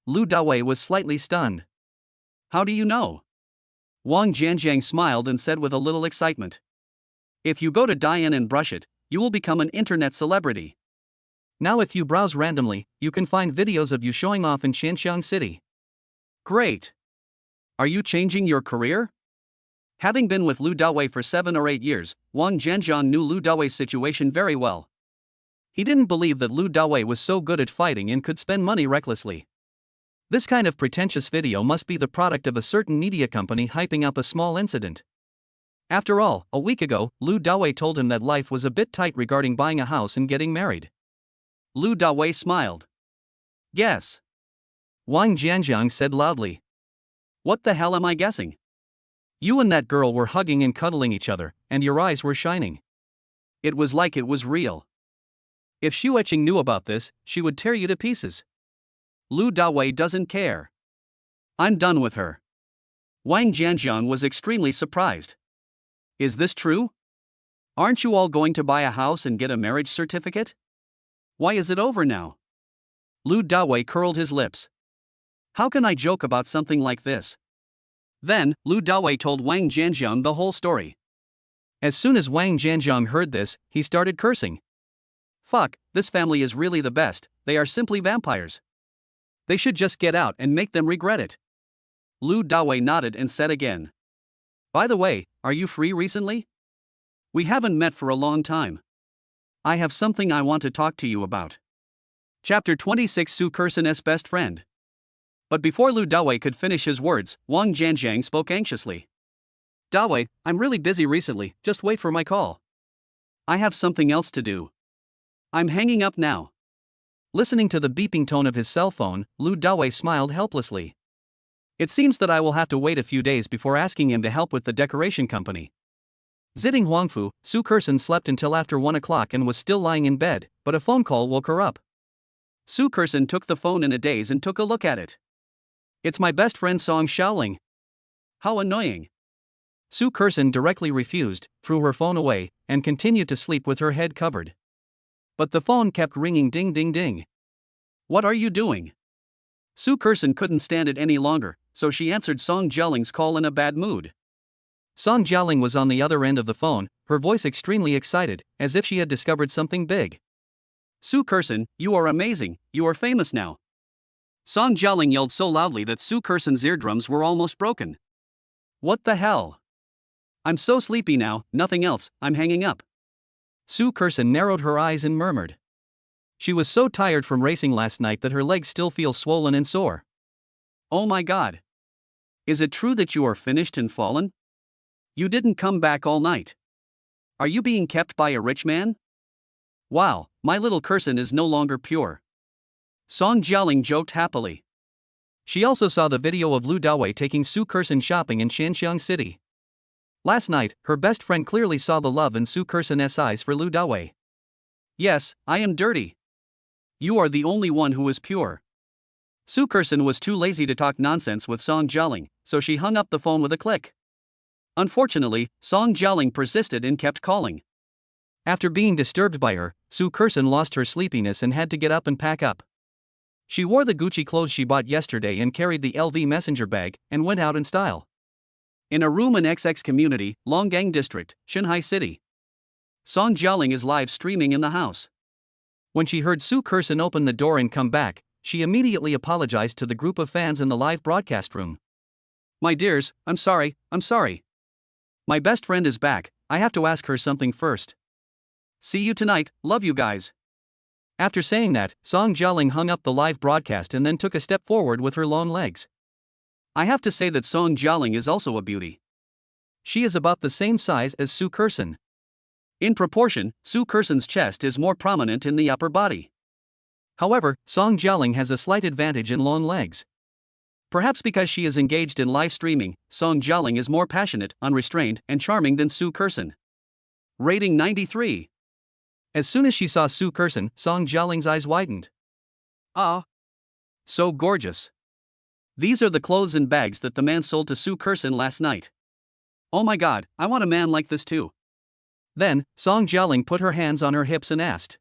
Lu Dawei was slightly stunned. How do you know? Wang Jianjiang smiled and said with a little excitement. If you go to Dian and brush it, you will become an internet celebrity. Now if you browse randomly, you can find videos of you showing off in Shenzhen City. Great! Are you changing your career? Having been with Lu Dawei for 7 or 8 years, Wang Jianjiang knew Lu Dawei's situation very well. He didn't believe that Lu Dawei was so good at fighting and could spend money recklessly. This kind of pretentious video must be the product of a certain media company hyping up a small incident. After all, a week ago, Lu Dawei told him that life was a bit tight regarding buying a house and getting married. Lu Dawei smiled. Guess. Wang Jianjiang said loudly. What the hell am I guessing? You and that girl were hugging and cuddling each other, and your eyes were shining. It was like it was real. If Xu Eqing knew about this, she would tear you to pieces. Lu Dawei doesn't care. I'm done with her. Wang Jianjiang was extremely surprised. Is this true? Aren't you all going to buy a house and get a marriage certificate? Why is it over now? Lu Dawei curled his lips. How can I joke about something like this? Then, Lu Dawei told Wang Jianjiang the whole story. As soon as Wang Jianjiang heard this, he started cursing. Fuck, this family is really the best, they are simply vampires. They should just get out and make them regret it. Lu Dawei nodded and said again. By the way, are you free recently? We haven't met for a long time. I have something I want to talk to you about. Chapter 26 Su Kersen's Best Friend. But before Lu Dawei could finish his words, Wang Jianjiang spoke anxiously. Dawei, I'm really busy recently, just wait for my call. I have something else to do. I'm hanging up now. Listening to the beeping tone of his cell phone, Lu Dawei smiled helplessly. It seems that I will have to wait a few days before asking him to help with the decoration company. Zitting Huangfu, Su Kersen slept until after 1 o'clock and was still lying in bed, but a phone call woke her up. Su Kersen took the phone in a daze and took a look at it. It's my best friend Song Xiaoling. How annoying. Su Kersen directly refused, threw her phone away, and continued to sleep with her head covered. But the phone kept ringing ding ding ding. What are you doing? Su Kersen couldn't stand it any longer, so she answered Song Jialing's call in a bad mood. Song Jialing was on the other end of the phone, her voice extremely excited, as if she had discovered something big. Su Kersen, you are amazing, you are famous now. Song Jialing yelled so loudly that Su Kersen's eardrums were almost broken. What the hell? I'm so sleepy now, nothing else, I'm hanging up. Su Kersen narrowed her eyes and murmured. She was so tired from racing last night that her legs still feel swollen and sore. Oh my god. Is it true that you are finished and fallen? You didn't come back all night. Are you being kept by a rich man? Wow, my little Kersen is no longer pure. Song Jialing joked happily. She also saw the video of Lu Dawei taking Su Kersen shopping in Shenzhen City. Last night, her best friend clearly saw the love in Su Kersen's eyes for Lu Dawei. Yes, I am dirty. You are the only one who is pure. Su Kersen was too lazy to talk nonsense with Song Jialing, so she hung up the phone with a click. Unfortunately, Song Jialing persisted and kept calling. After being disturbed by her, Su Kersen lost her sleepiness and had to get up and pack up. She wore the Gucci clothes she bought yesterday and carried the LV messenger bag, and went out in style. In a room in XX Community, Longgang District, Shanghai City. Song Jialing is live streaming in the house. When she heard Su Kersen open the door and come back, she immediately apologized to the group of fans in the live broadcast room. My dears, I'm sorry. My best friend is back, I have to ask her something first. See you tonight, love you guys. After saying that, Song Jialing hung up the live broadcast and then took a step forward with her long legs. I have to say that Song Jialing is also a beauty. She is about the same size as Su Kersen. In proportion, Su Kerson's chest is more prominent in the upper body. However, Song Jialing has a slight advantage in long legs. Perhaps because she is engaged in live streaming, Song Jialing is more passionate, unrestrained, and charming than Su Kerson. Rating 93. As soon as she saw Su Kerson, Song Jialing's eyes widened. Ah! So gorgeous. These are the clothes and bags that the man sold to Su Kerson last night. Oh my god, I want a man like this too. Then, Song Jialing put her hands on her hips and asked.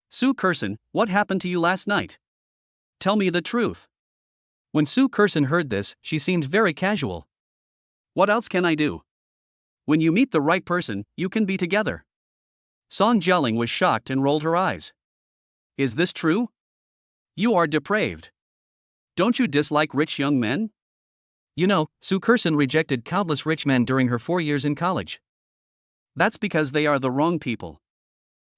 Su Kerson, what happened to you last night? Tell me the truth. When Su Kerson heard this, she seemed very casual. What else can I do? When you meet the right person, you can be together. Song Jialing was shocked and rolled her eyes. Is this true? You are depraved. Don't you dislike rich young men? You know, Su Kerson rejected countless rich men during her 4 years in college. That's because they are the wrong people.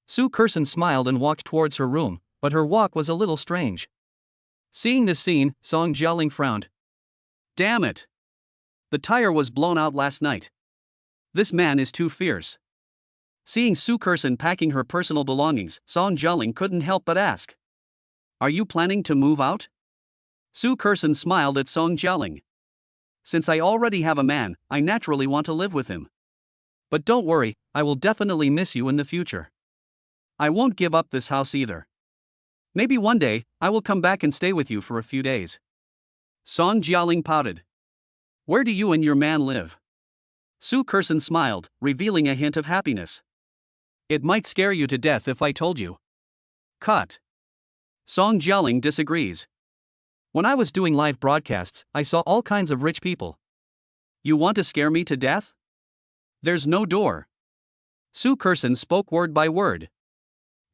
Su Kerson smiled and walked towards her room, but her walk was a little strange. Seeing this scene, Song Jialing frowned. Damn it! The tire was blown out last night. This man is too fierce. Seeing Su Kerson packing her personal belongings, Song Jialing couldn't help but ask. Are you planning to move out? Su Kerson smiled at Song Jialing. Since I already have a man, I naturally want to live with him. But don't worry, I will definitely miss you in the future. I won't give up this house either. Maybe one day, I will come back and stay with you for a few days. Song Jialing pouted. Where do you and your man live? Su Kerson smiled, revealing a hint of happiness. It might scare you to death if I told you. Cut. Song Jialing disagrees. When I was doing live broadcasts, I saw all kinds of rich people. You want to scare me to death? There's no door. Su Kerson spoke word by word.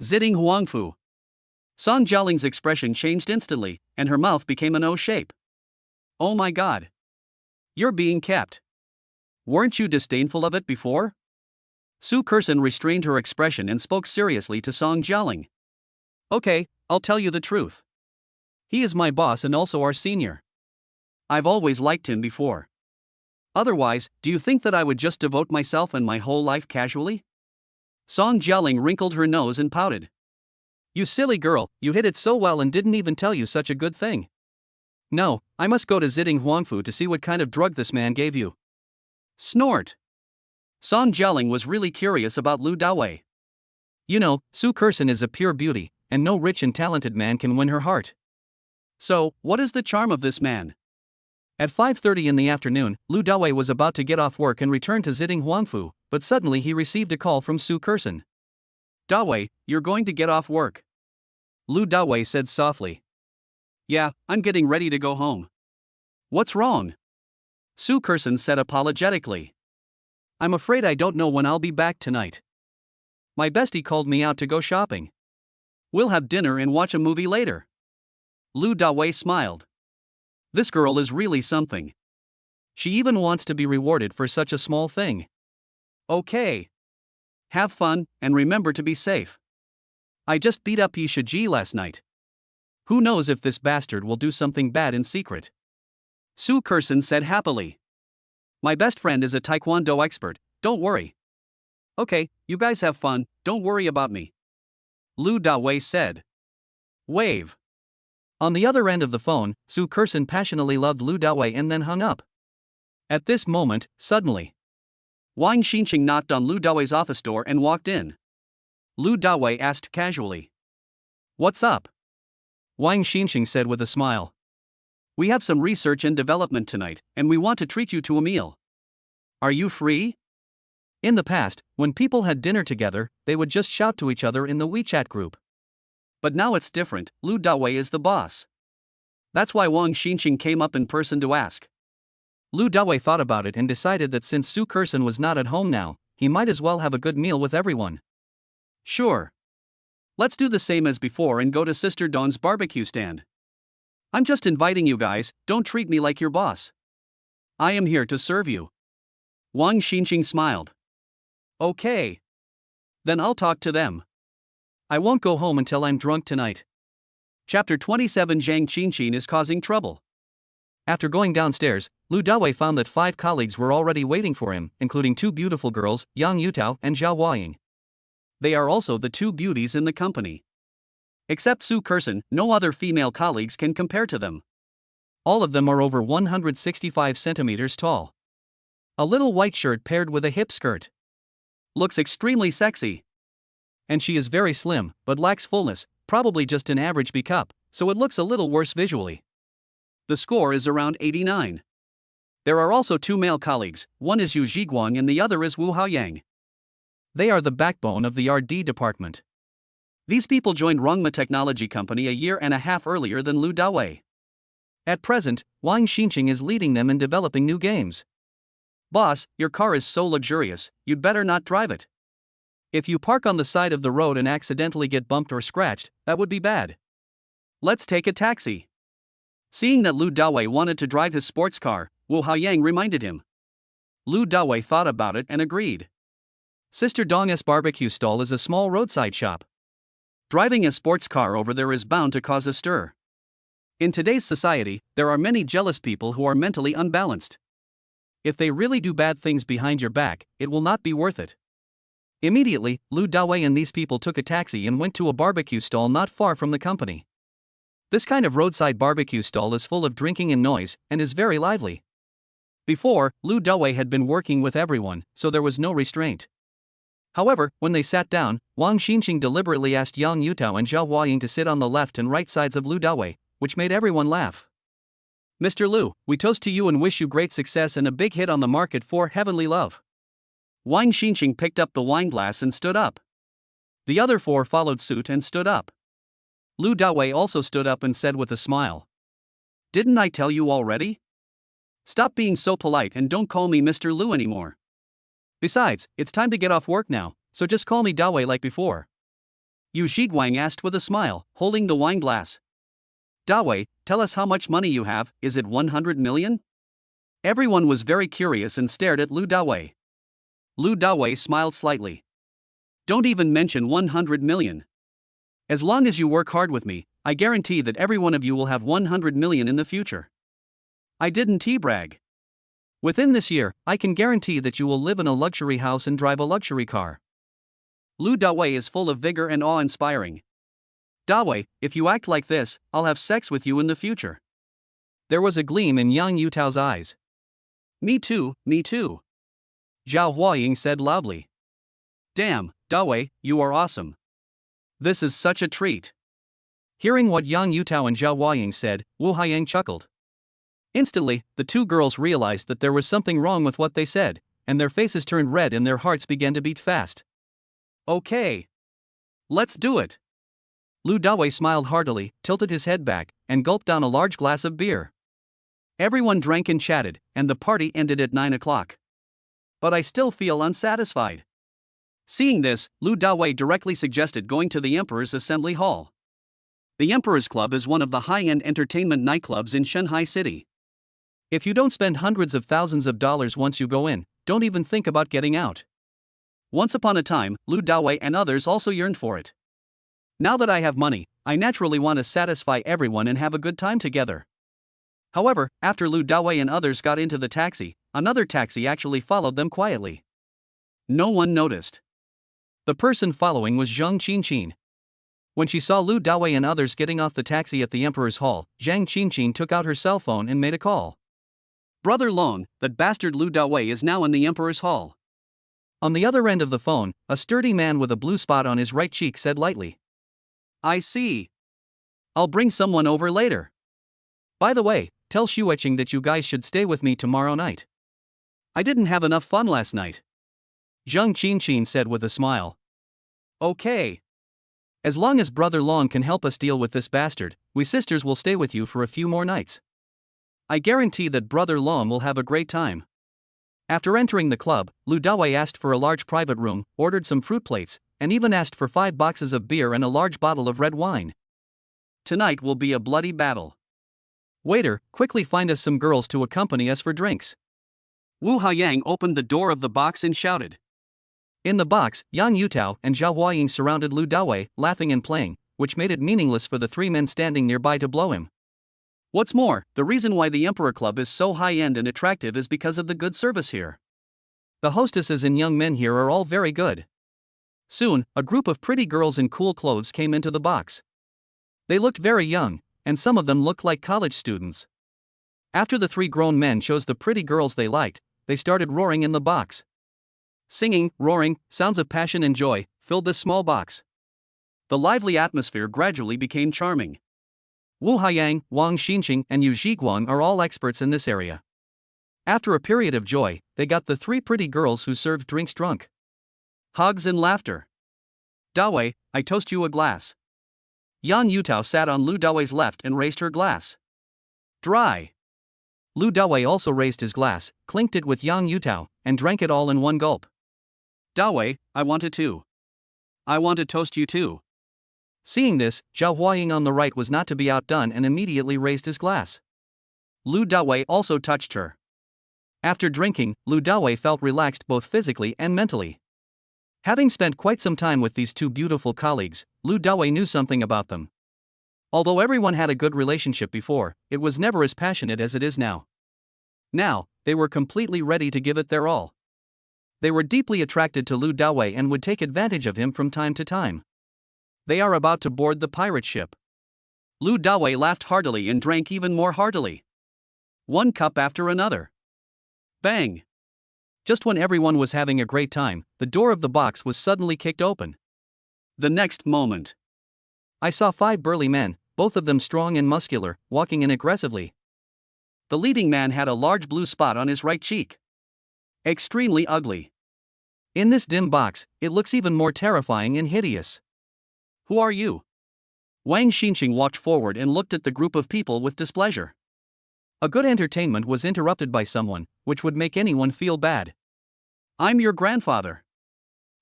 Zitting Huangfu. Song Jialing's expression changed instantly, and her mouth became an O shape. Oh my god. You're being kept. Weren't you disdainful of it before? Su Kerson restrained her expression and spoke seriously to Song Jialing. Okay, I'll tell you the truth. He is my boss and also our senior. I've always liked him before. Otherwise, do you think that I would just devote myself and my whole life casually? Song Jialing wrinkled her nose and pouted. You silly girl, you hit it so well and didn't even tell you such a good thing. No, I must go to Zitting Huangfu to see what kind of drug this man gave you. Snort. Song Jialing was really curious about Lu Dawei. You know, Su Kerson is a pure beauty, and no rich and talented man can win her heart. So, what is the charm of this man? At 5:30 in the afternoon, Lu Dawei was about to get off work and return to Zitting Huangfu, but suddenly he received a call from Su Kerson. Dawei, you're going to get off work. Lu Dawei said softly. Yeah, I'm getting ready to go home. What's wrong? Su Kerson said apologetically. I'm afraid I don't know when I'll be back tonight. My bestie called me out to go shopping. We'll have dinner and watch a movie later. Lu Dawei smiled. This girl is really something. She even wants to be rewarded for such a small thing. Okay. Have fun, and remember to be safe. I just beat up Yi Shiji last night. Who knows if this bastard will do something bad in secret? Su Kerson said happily. My best friend is a taekwondo expert, don't worry. Okay, you guys have fun, don't worry about me. Lu Dawei said. Wave. On the other end of the phone, Su Kerson passionately loved Lu Dawei and then hung up. At this moment, suddenly, Wang Xinqing knocked on Lu Dawei's office door and walked in. Lu Dawei asked casually. What's up? Wang Xinqing said with a smile. We have some research and development tonight, and we want to treat you to a meal. Are you free? In the past, when people had dinner together, they would just shout to each other in the WeChat group. But now it's different, Lu Dawei is the boss. That's why Wang Xinqing came up in person to ask. Lu Dawei thought about it and decided that since Su Kerson was not at home now, he might as well have a good meal with everyone. Sure. Let's do the same as before and go to Sister Dawn's barbecue stand. I'm just inviting you guys, don't treat me like your boss. I am here to serve you. Wang Xinqing smiled. Okay. Then I'll talk to them. I won't go home until I'm drunk tonight. Chapter 27. Zhang Qinqin is causing trouble. After going downstairs, Lu Dawei found that 5 colleagues were already waiting for him, including 2 beautiful girls, Yang Yutao and Zhao Huaying. they are also the two beauties in the company. Except Sue Curson, no other female colleagues can compare to them. All of them are over 165 centimeters tall. A little white shirt paired with a hip skirt. Looks extremely sexy. And she is very slim, but lacks fullness, probably just an average B cup, so it looks a little worse visually. The score is around 89. There are also two male colleagues, one is Yu Zhiguang and the other is Wu Haoyang. They are the backbone of the RD department. These people joined Rongma Technology Company a year and a half earlier than Lu Dawei. At present, Wang Xinqing is leading them in developing new games. Boss, your car is so luxurious, you'd better not drive it. If you park on the side of the road and accidentally get bumped or scratched, that would be bad. Let's take a taxi. Seeing that Lu Dawei wanted to drive his sports car, Wu Haoyang reminded him. Lu Dawei thought about it and agreed. Sister Dong's barbecue stall is a small roadside shop. Driving a sports car over there is bound to cause a stir. In today's society, there are many jealous people who are mentally unbalanced. If they really do bad things behind your back, it will not be worth it. Immediately, Lu Dawei and these people took a taxi and went to a barbecue stall not far from the company. This kind of roadside barbecue stall is full of drinking and noise, and is very lively. Before, Lu Dawei had been working with everyone, so there was no restraint. However, when they sat down, Wang Xinqing deliberately asked Yang Yutao and Zhao Huaying to sit on the left and right sides of Lu Dawei, which made everyone laugh. Mr. Lu, we toast to you and wish you great success and a big hit on the market for Heavenly Love. Wang Xinqing picked up the wine glass and stood up. The other four followed suit and stood up. Lu Dawei also stood up and said with a smile. Didn't I tell you already? Stop being so polite and don't call me Mr. Lu anymore. Besides, it's time to get off work now, so just call me Dawei like before. Yu Zhiguang asked with a smile, holding the wine glass. Dawei, tell us how much money you have, is it 100 million? Everyone was very curious and stared at Lu Dawei. Lu Dawei smiled slightly. Don't even mention 100 million. As long as you work hard with me, I guarantee that every one of you will have 100 million in the future. I didn't brag. Within this year, I can guarantee that you will live in a luxury house and drive a luxury car. Lu Dawei is full of vigor and awe-inspiring. Dawei, if you act like this, I'll have sex with you in the future. There was a gleam in Yang Yutao's eyes. Me too, me too. Zhao Huaying said loudly. Damn, Dawei, you are awesome. This is such a treat. Hearing what Yang Yutao and Zhao Huaying said, Wu Haoyang chuckled. Instantly, the two girls realized that there was something wrong with what they said, and their faces turned red and their hearts began to beat fast. Okay. Let's do it. Lu Dawei smiled heartily, tilted his head back, and gulped down a large glass of beer. Everyone drank and chatted, and the party ended at 9 o'clock. But I still feel unsatisfied. Seeing this, Lu Dawei directly suggested going to the Emperor's Assembly Hall. The Emperor's Club is one of the high-end entertainment nightclubs in Shanghai City. If you don't spend hundreds of thousands of dollars once you go in, don't even think about getting out. Once upon a time, Lu Dawei and others also yearned for it. Now that I have money, I naturally want to satisfy everyone and have a good time together. However, after Lu Dawei and others got into the taxi, another taxi actually followed them quietly. No one noticed. The person following was Zhang Qinqin. When she saw Lu Dawei and others getting off the taxi at the Emperor's Hall, Zhang Qinqin took out her cell phone and made a call. Brother Long, that bastard Lu Dawei is now in the Emperor's Hall. On the other end of the phone, a sturdy man with a blue spot on his right cheek said lightly. I see. I'll bring someone over later. By the way, tell Xueqing that you guys should stay with me tomorrow night. I didn't have enough fun last night. Zhang Qinqin said with a smile. Okay. As long as Brother Long can help us deal with this bastard, we sisters will stay with you for a few more nights. I guarantee that Brother Long will have a great time. After entering the club, Lu Dawei asked for a large private room, ordered some fruit plates, and even asked for 5 boxes of beer and a large bottle of red wine. Tonight will be a bloody battle. Waiter, quickly find us some girls to accompany us for drinks. Wu Haoyang opened the door of the box and shouted. In the box, Yang Yutao and Zhao Huaying surrounded Lu Dawei, laughing and playing, which made it meaningless for the 3 men standing nearby to blow him. What's more, the reason why the Emperor Club is so high-end and attractive is because of the good service here. The hostesses and young men here are all very good. Soon, a group of pretty girls in cool clothes came into the box. They looked very young, and some of them looked like college students. After the three grown men chose the pretty girls they liked, they started roaring in the box. Singing, roaring, sounds of passion and joy filled this small box. The lively atmosphere gradually became charming. Wu Haiyang, Wang Xinqing, and Yu Zhiguang are all experts in this area. After a period of joy, they got the three pretty girls who served drinks drunk. Hugs and laughter. Dawei, I toast you a glass. Yang Yutao sat on Lu Dawei's left and raised her glass. Dry. Lu Dawei also raised his glass, clinked it with Yang Yutao, and drank it all in one gulp. Dawei, I want it too. I want to toast you too. Seeing this, Zhao Huaying on the right was not to be outdone and immediately raised his glass. Lu Dawei also touched her. After drinking, Lu Dawei felt relaxed both physically and mentally. Having spent quite some time with these two beautiful colleagues, Lu Dawei knew something about them. Although everyone had a good relationship before, it was never as passionate as it is now. Now, they were completely ready to give it their all. They were deeply attracted to Lu Dawei and would take advantage of him from time to time. They are about to board the pirate ship. Lu Dawei laughed heartily and drank even more heartily. One cup after another. Bang! Just when everyone was having a great time, the door of the box was suddenly kicked open. The next moment, I saw 5 burly men, both of them strong and muscular, walking in aggressively. The leading man had a large blue spot on his right cheek. Extremely ugly. In this dim box, it looks even more terrifying and hideous. Who are you? Wang Xinqing walked forward and looked at the group of people with displeasure. A good entertainment was interrupted by someone, which would make anyone feel bad. I'm your grandfather.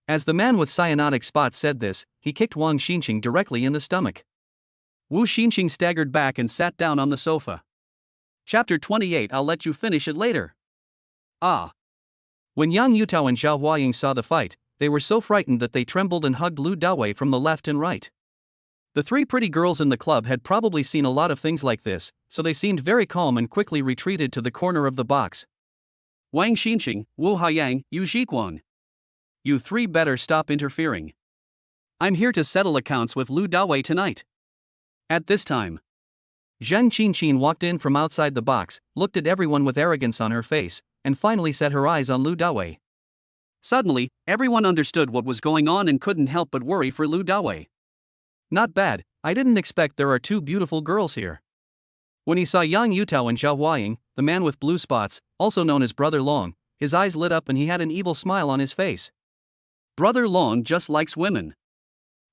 As the man with cyanotic spots said this, he kicked Wang Xinqing directly in the stomach. Wu Xinqing staggered back and sat down on the sofa. Chapter 28. I'll let you finish it later. Ah. When Yang Yutao and Zhao Huaying saw the fight, they were so frightened that they trembled and hugged Lu Dawei from the left and right. The three pretty girls in the club had probably seen a lot of things like this, so they seemed very calm and quickly retreated to the corner of the box. Wang Xinqing, Wu Haiyang, Yu Zhiguang. You three better stop interfering. I'm here to settle accounts with Lu Dawei tonight. At this time, Zhang Qinqin walked in from outside the box, looked at everyone with arrogance on her face, and finally set her eyes on Lu Dawei. Suddenly, everyone understood what was going on and couldn't help but worry for Lu Dawei. Not bad, I didn't expect there are 2 beautiful girls here. When he saw Yang Yutao and Zhao Huaying, the man with blue spots, also known as Brother Long, his eyes lit up and he had an evil smile on his face. Brother Long just likes women.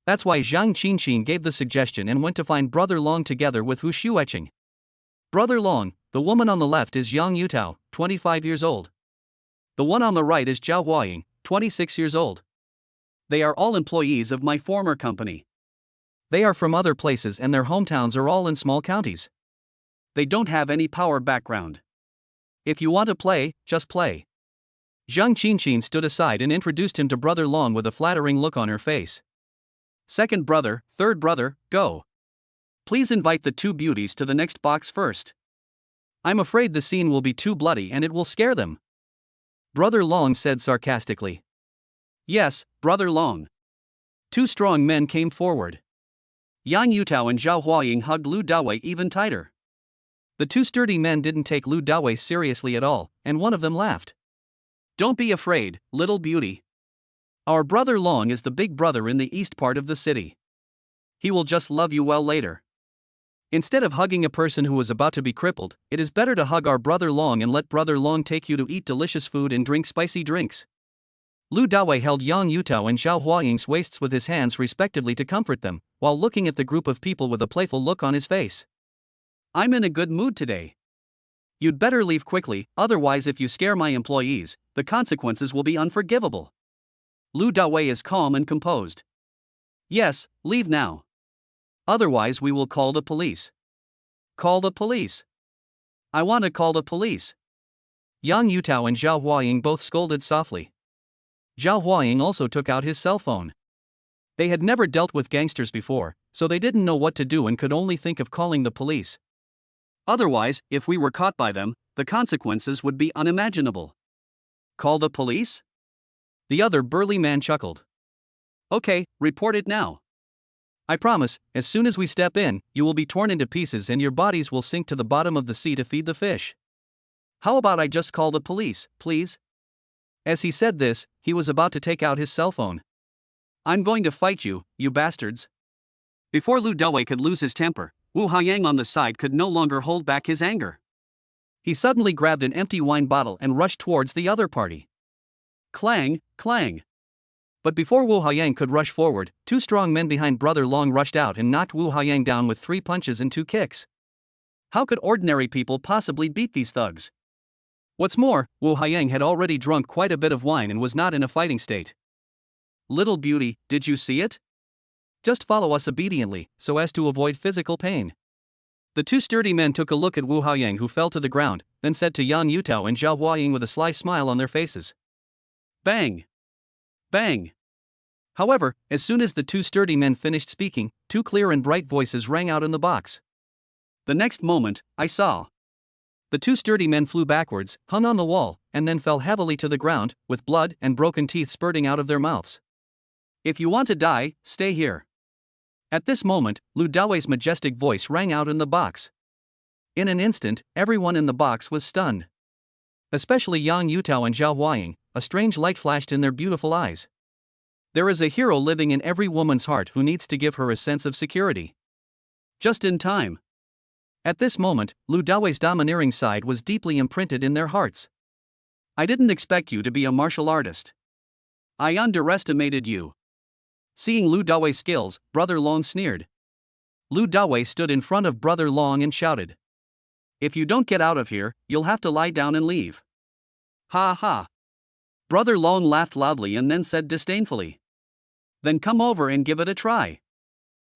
That's why Zhang Qinqin gave the suggestion and went to find Brother Long together with Hu Xueqing. Brother Long, the woman on the left is Yang Yutao, 25 years old. The one on the right is Zhao Huaying, 26 years old. They are all employees of my former company. They are from other places and their hometowns are all in small counties. They don't have any power background. If you want to play, just play. Zhang Qinqin stood aside and introduced him to Brother Long with a flattering look on her face. Second brother, third brother, go. Please invite the 2 beauties to the next box first. I'm afraid the scene will be too bloody and it will scare them. Brother Long said sarcastically. Yes, Brother Long. 2 strong men came forward. Yang Yutao and Zhao Huaying hugged Lu Dawei even tighter. The 2 sturdy men didn't take Lu Dawei seriously at all, and one of them laughed. Don't be afraid, little beauty. Our Brother Long is the big brother in the east part of the city. He will just love you well later. Instead of hugging a person who is about to be crippled, it is better to hug our Brother Long and let Brother Long take you to eat delicious food and drink spicy drinks. Lu Dawei held Yang Yutao and Zhao Huaying's waists with his hands respectively to comfort them, while looking at the group of people with a playful look on his face. I'm in a good mood today. You'd better leave quickly, otherwise if you scare my employees, the consequences will be unforgivable. Lu Dawei is calm and composed. Yes, leave now. Otherwise we will call the police. Call the police. I want to call the police. Yang Yutao and Zhao Huaying both scolded softly. Zhao Huaying also took out his cell phone. They had never dealt with gangsters before, so they didn't know what to do and could only think of calling the police. Otherwise, if we were caught by them, the consequences would be unimaginable. Call the police? The other burly man chuckled. Okay, report it now. I promise, as soon as we step in, you will be torn into pieces and your bodies will sink to the bottom of the sea to feed the fish. How about I just call the police, please? As he said this, he was about to take out his cell phone. I'm going to fight you, you bastards. Before Lu Dawei could lose his temper, Wu Haiyang on the side could no longer hold back his anger. He suddenly grabbed an empty wine bottle and rushed towards the other party. Clang, clang. But before Wu Haiyang could rush forward, two strong men behind Brother Long rushed out and knocked Wu Haiyang down with 3 punches and 2 kicks. How could ordinary people possibly beat these thugs? What's more, Wu Haiyang had already drunk quite a bit of wine and was not in a fighting state. Little beauty, did you see it? Just follow us obediently, so as to avoid physical pain. The two sturdy men took a look at Wu Haiyang, who fell to the ground, then said to Yang Yutao and Zhao Huaying with a sly smile on their faces. Bang! Bang! However, as soon as the two sturdy men finished speaking, 2 clear and bright voices rang out in the box. The next moment, I saw. The 2 sturdy men flew backwards, hung on the wall, and then fell heavily to the ground, with blood and broken teeth spurting out of their mouths. If you want to die, stay here. At this moment, Lu Dawei's majestic voice rang out in the box. In an instant, everyone in the box was stunned. Especially Yang Yutao and Zhao Huaying, a strange light flashed in their beautiful eyes. There is a hero living in every woman's heart who needs to give her a sense of security. Just in time. At this moment, Lu Dawei's domineering side was deeply imprinted in their hearts. I didn't expect you to be a martial artist. I underestimated you. Seeing Lu Dawei's skills, Brother Long sneered. Lu Dawei stood in front of Brother Long and shouted. If you don't get out of here, you'll have to lie down and leave. Ha ha. Brother Long laughed loudly and then said disdainfully. Then come over and give it a try.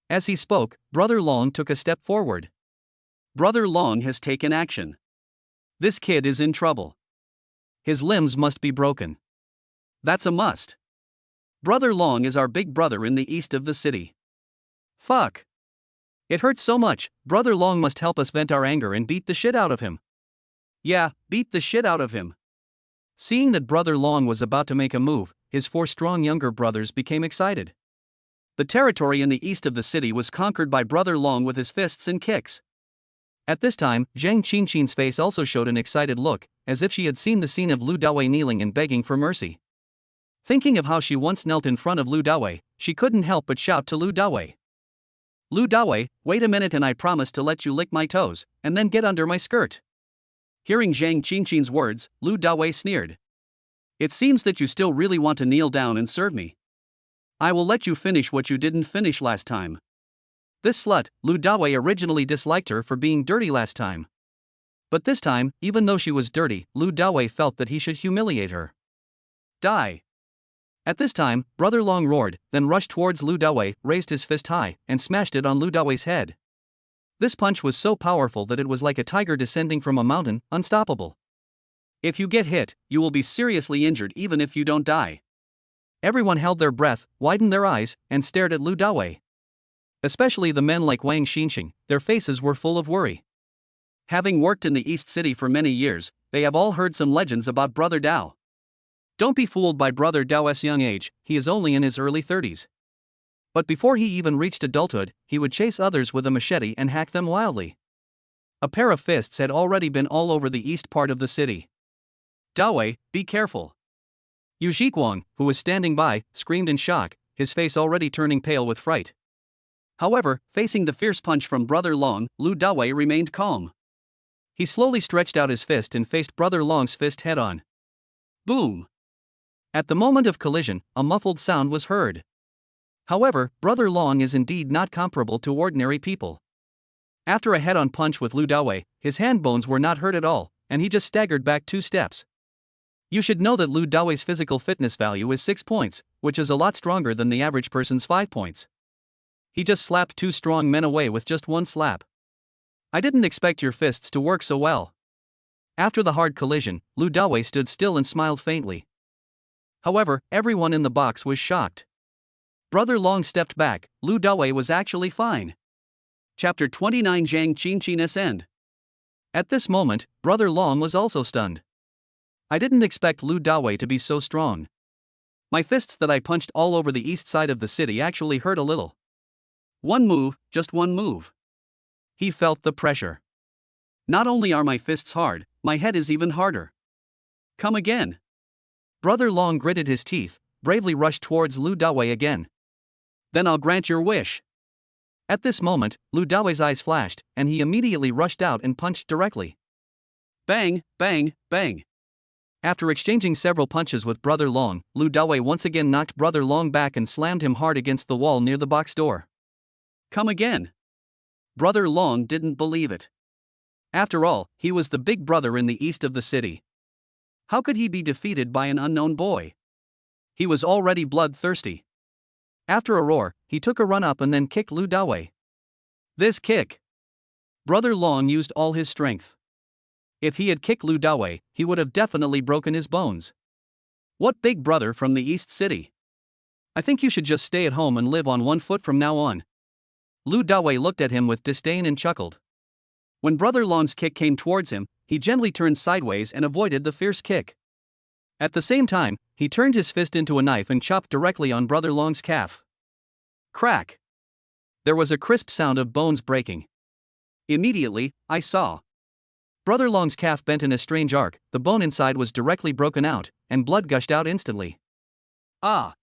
As he spoke, Brother Long took a step forward. Brother Long has taken action. This kid is in trouble. His limbs must be broken. That's a must. Brother Long is our big brother in the east of the city. Fuck. It hurts so much, Brother Long must help us vent our anger and beat the shit out of him. Yeah, beat the shit out of him. Seeing that Brother Long was about to make a move, his 4 strong younger brothers became excited. The territory in the east of the city was conquered by Brother Long with his fists and kicks. At this time, Zhang Qinchin's face also showed an excited look, as if she had seen the scene of Lu Dawei kneeling and begging for mercy. Thinking of how she once knelt in front of Lu Dawei, she couldn't help but shout to Lu Dawei. Lu Dawei, wait a minute and I promise to let you lick my toes, and then get under my skirt. Hearing Zhang Qinchin's words, Lu Dawei sneered. It seems that you still really want to kneel down and serve me. I will let you finish what you didn't finish last time. This slut, Lu Dawei originally disliked her for being dirty last time. But this time, even though she was dirty, Lu Dawei felt that he should humiliate her. Die. At this time, Brother Long roared, then rushed towards Lu Dawei, raised his fist high, and smashed it on Lu Dawei's head. This punch was so powerful that it was like a tiger descending from a mountain, unstoppable. If you get hit, you will be seriously injured even if you don't die. Everyone held their breath, widened their eyes, and stared at Lu Dawei. Especially the men like Wang Xinxing, their faces were full of worry. Having worked in the East City for many years, they have all heard some legends about Brother Dao. Don't be fooled by Brother Dao's young age, he is only in his early 30s. But before he even reached adulthood, he would chase others with a machete and hack them wildly. A pair of fists had already been all over the east part of the city. Dawei, be careful. Yu Zhiguang, who was standing by, screamed in shock, his face already turning pale with fright. However, facing the fierce punch from Brother Long, Lu Dawei remained calm. He slowly stretched out his fist and faced Brother Long's fist head-on. Boom! At the moment of collision, a muffled sound was heard. However, Brother Long is indeed not comparable to ordinary people. After a head-on punch with Lu Dawei, his hand bones were not hurt at all, and he just staggered back 2 steps. You should know that Lu Dawei's physical fitness value is 6 points, which is a lot stronger than the average person's 5 points. He just slapped 2 strong men away with just 1 slap. I didn't expect your fists to work so well. After the hard collision, Lu Dawei stood still and smiled faintly. However, everyone in the box was shocked. Brother Long stepped back, Lu Dawei was actually fine. Chapter 29 Zhang Qinchin's End. At this moment, Brother Long was also stunned. I didn't expect Lu Dawei to be so strong. My fists that I punched all over the east side of the city actually hurt a little. One move, just one move. He felt the pressure. Not only are my fists hard, my head is even harder. Come again. Brother Long gritted his teeth, bravely rushed towards Lu Dawei again. Then I'll grant your wish. At this moment, Lu Dawei's eyes flashed, and he immediately rushed out and punched directly. Bang, bang, bang. After exchanging several punches with Brother Long, Lu Dawei once again knocked Brother Long back and slammed him hard against the wall near the box door. Come again. Brother Long didn't believe it. After all, he was the big brother in the east of the city. How could he be defeated by an unknown boy? He was already bloodthirsty. After a roar, he took a run up and then kicked Lu Dawei. This kick. Brother Long used all his strength. If he had kicked Lu Dawei, he would have definitely broken his bones. What big brother from the east city? I think you should just stay at home and live on one foot from now on. Lu Dawei looked at him with disdain and chuckled. When Brother Long's kick came towards him, he gently turned sideways and avoided the fierce kick. At the same time, he turned his fist into a knife and chopped directly on Brother Long's calf. Crack! There was a crisp sound of bones breaking. Immediately, I saw. Brother Long's calf bent in a strange arc, the bone inside was directly broken out, and blood gushed out instantly. Ah!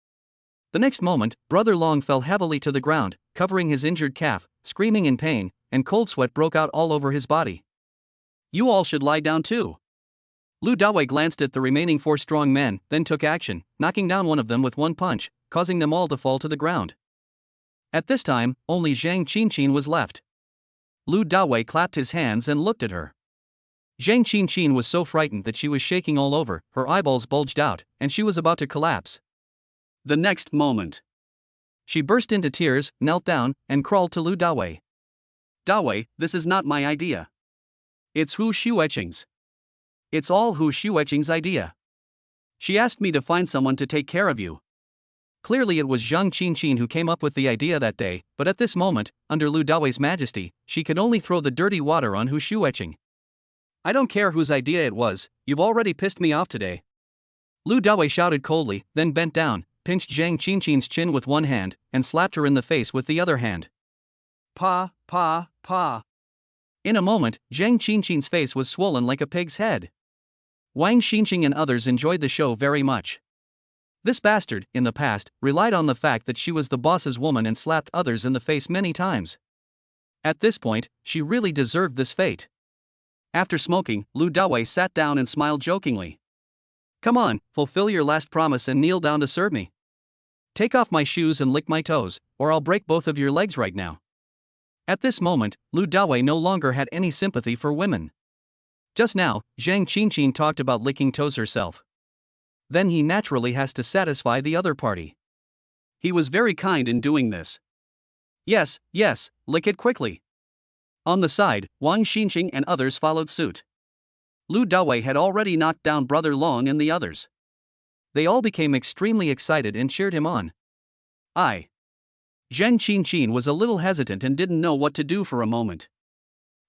The next moment, Brother Long fell heavily to the ground, covering his injured calf, screaming in pain, and cold sweat broke out all over his body. You all should lie down too. Lu Dawei glanced at the remaining 4 strong men, then took action, knocking down one of them with one punch, causing them all to fall to the ground. At this time, only Zhang Qinchin was left. Lu Dawei clapped his hands and looked at her. Zhang Qinchin was so frightened that she was shaking all over, her eyeballs bulged out, and she was about to collapse. The next moment, she burst into tears, knelt down, and crawled to Lu Dawei. Dawei, this is not my idea. It's Hu Xueqing's. It's all Hu Xueqing's idea. She asked me to find someone to take care of you. Clearly it was Zhang Qinchin who came up with the idea that day, but at this moment, under Lu Dawei's majesty, she could only throw the dirty water on Hu Xueqing. I don't care whose idea it was, you've already pissed me off today. Lu Dawei shouted coldly, then bent down, pinched Zhang Qinchin's chin with one hand, and slapped her in the face with the other hand. Pa, pa, pa. In a moment, Zhang Qinchin's face was swollen like a pig's head. Wang Xinqing and others enjoyed the show very much. This bastard, in the past, relied on the fact that she was the boss's woman and slapped others in the face many times. At this point, she really deserved this fate. After smoking, Lu Dawei sat down and smiled jokingly. Come on, fulfill your last promise and kneel down to serve me. Take off my shoes and lick my toes, or I'll break both of your legs right now. At this moment, Lu Dawei no longer had any sympathy for women. Just now, Zhang Qinchin talked about licking toes herself. Then he naturally has to satisfy the other party. He was very kind in doing this. Yes, yes, lick it quickly. On the side, Wang Xinqing and others followed suit. Lu Dawei had already knocked down Brother Long and the others. They all became extremely excited and cheered him on. Zhang Qinchin was a little hesitant and didn't know what to do for a moment.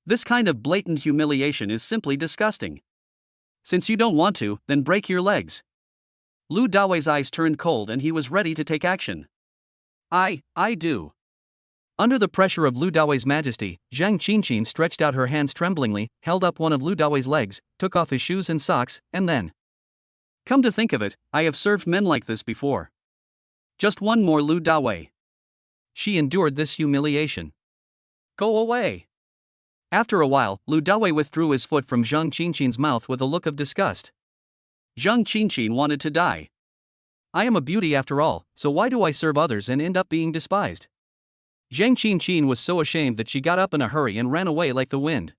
This kind of blatant humiliation is simply disgusting. Since you don't want to, then break your legs. Lu Dawei's eyes turned cold and he was ready to take action. I do. Under the pressure of Lu Dawei's majesty, Zhang Qinchin stretched out her hands tremblingly, held up one of Lu Dawei's legs, took off his shoes and socks, and then. Come to think of it, I have served men like this before. Just one more, Lu Dawei. She endured this humiliation. Go away. After a while, Lu Dawei withdrew his foot from Zhang Qinchin's mouth with a look of disgust. Zhang Qinchin wanted to die. I am a beauty after all, so why do I serve others and end up being despised? Zhang Qinchin was so ashamed that she got up in a hurry and ran away like the wind.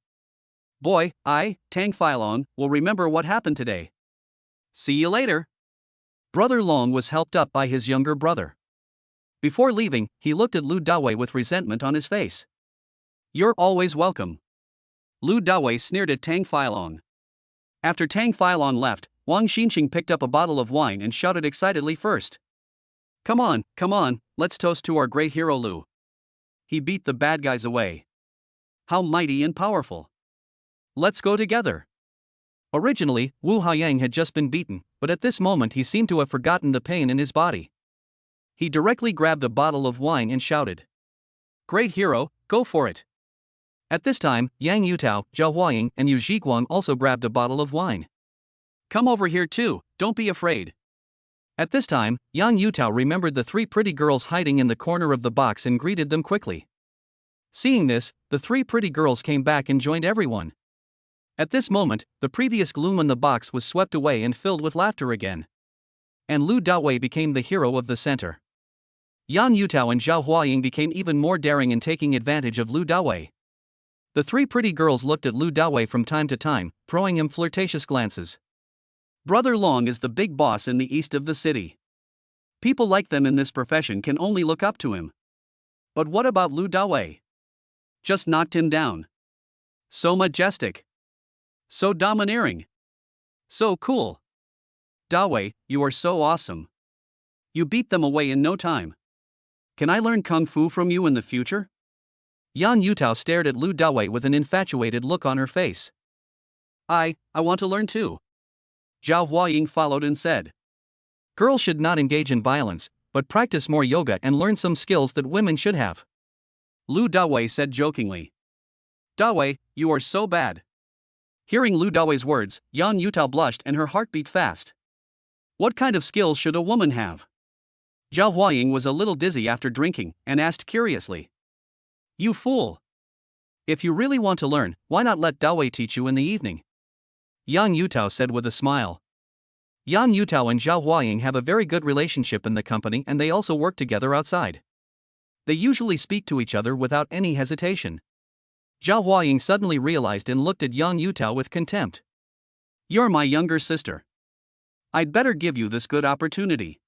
Boy, Tang Feilong, will remember what happened today. See you later. Brother Long was helped up by his younger brother. Before leaving, he looked at Lu Dawei with resentment on his face. You're always welcome. Lu Dawei sneered at Tang Feilong. After Tang Feilong left, Wang Xinqing picked up a bottle of wine and shouted excitedly first. Come on, let's toast to our great hero Lu. He beat the bad guys away. How mighty and powerful. Let's go together. Originally, Wu Haiyang had just been beaten, but at this moment he seemed to have forgotten the pain in his body. He directly grabbed a bottle of wine and shouted, "Great hero, go for it!" At this time, Yang Yutao, Zhao Huaying, and Yu Zhiguang also grabbed a bottle of wine. "Come over here too, don't be afraid." At this time, Yang Yutao remembered the three pretty girls hiding in the corner of the box and greeted them quickly. Seeing this, the three pretty girls came back and joined everyone. At this moment, the previous gloom on the box was swept away and filled with laughter again. And Lu Dawei became the hero of the center. Yang Yutao and Zhao Huaying became even more daring in taking advantage of Lu Dawei. The three pretty girls looked at Lu Dawei from time to time, throwing him flirtatious glances. Brother Long is the big boss in the east of the city. People like them in this profession can only look up to him. But what about Lu Dawei? Just knocked him down. So majestic. So domineering. So cool. Dawei, you are so awesome. You beat them away in no time. Can I learn Kung Fu from you in the future? Yang Yutao stared at Lu Dawei with an infatuated look on her face. I want to learn too. Zhao Huaying followed and said. Girls should not engage in violence, but practice more yoga and learn some skills that women should have. Lu Dawei said jokingly. Dawei, you are so bad. Hearing Lu Dawei's words, Yang Yutao blushed and her heart beat fast. What kind of skills should a woman have? Zhao Huaying was a little dizzy after drinking and asked curiously. You fool! If you really want to learn, why not let Dawei teach you in the evening? Yang Yutao said with a smile. Yang Yutao and Zhao Huaying have a very good relationship in the company and they also work together outside. They usually speak to each other without any hesitation. Zhao Huaying suddenly realized and looked at Yang Yutao with contempt. You're my younger sister. I'd better give you this good opportunity.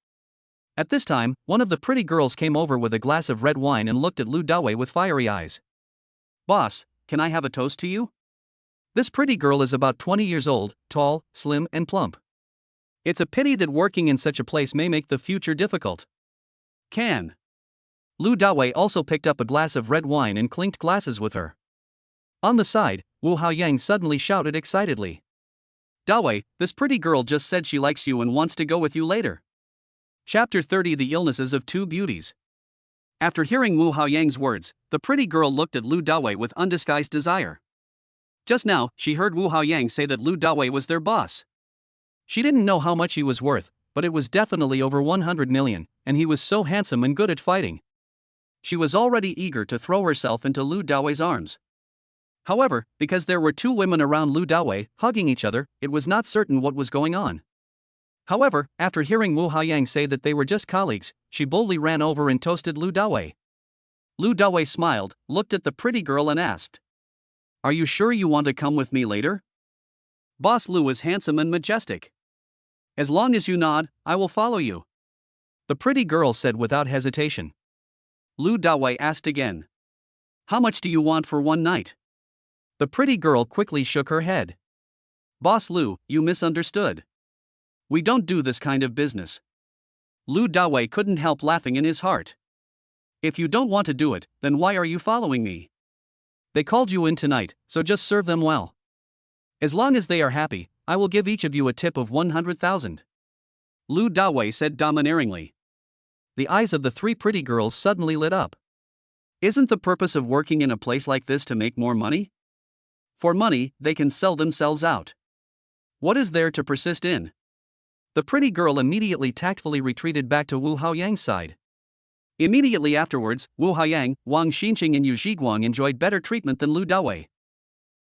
At this time, one of the pretty girls came over with a glass of red wine and looked at Lu Dawei with fiery eyes. Boss, can I have a toast to you? This pretty girl is about 20 years old, tall, slim, and plump. It's a pity that working in such a place may make the future difficult. Can. Lu Dawei also picked up a glass of red wine and clinked glasses with her. On the side, Wu Haiyang suddenly shouted excitedly. Dawei, this pretty girl just said she likes you and wants to go with you later. Chapter 30 The Illnesses of Two Beauties. After hearing Wu Haiyang's words, the pretty girl looked at Lu Dawei with undisguised desire. Just now, she heard Wu Haiyang say that Lu Dawei was their boss. She didn't know how much he was worth, but it was definitely over 100 million, and he was so handsome and good at fighting. She was already eager to throw herself into Lu Dawei's arms. However, because there were two women around Lu Dawei, hugging each other, it was not certain what was going on. However, after hearing Wu Haiyang say that they were just colleagues, she boldly ran over and toasted Lu Dawei. Lu Dawei smiled, looked at the pretty girl and asked. Are you sure you want to come with me later? Boss Lu is handsome and majestic. As long as you nod, I will follow you. The pretty girl said without hesitation. Lu Dawei asked again. How much do you want for one night? The pretty girl quickly shook her head. Boss Lu, you misunderstood. We don't do this kind of business. Lu Dawei couldn't help laughing in his heart. If you don't want to do it, then why are you following me? They called you in tonight, so just serve them well. As long as they are happy, I will give each of you a tip of 100,000. Lu Dawei said domineeringly. The eyes of the three pretty girls suddenly lit up. Isn't the purpose of working in a place like this to make more money? For money, they can sell themselves out. What is there to persist in? The pretty girl immediately tactfully retreated back to Wu Haiyang's side. Immediately afterwards, Wu Haiyang, Wang Xinqing and Yu Zhiguang enjoyed better treatment than Lu Dawei.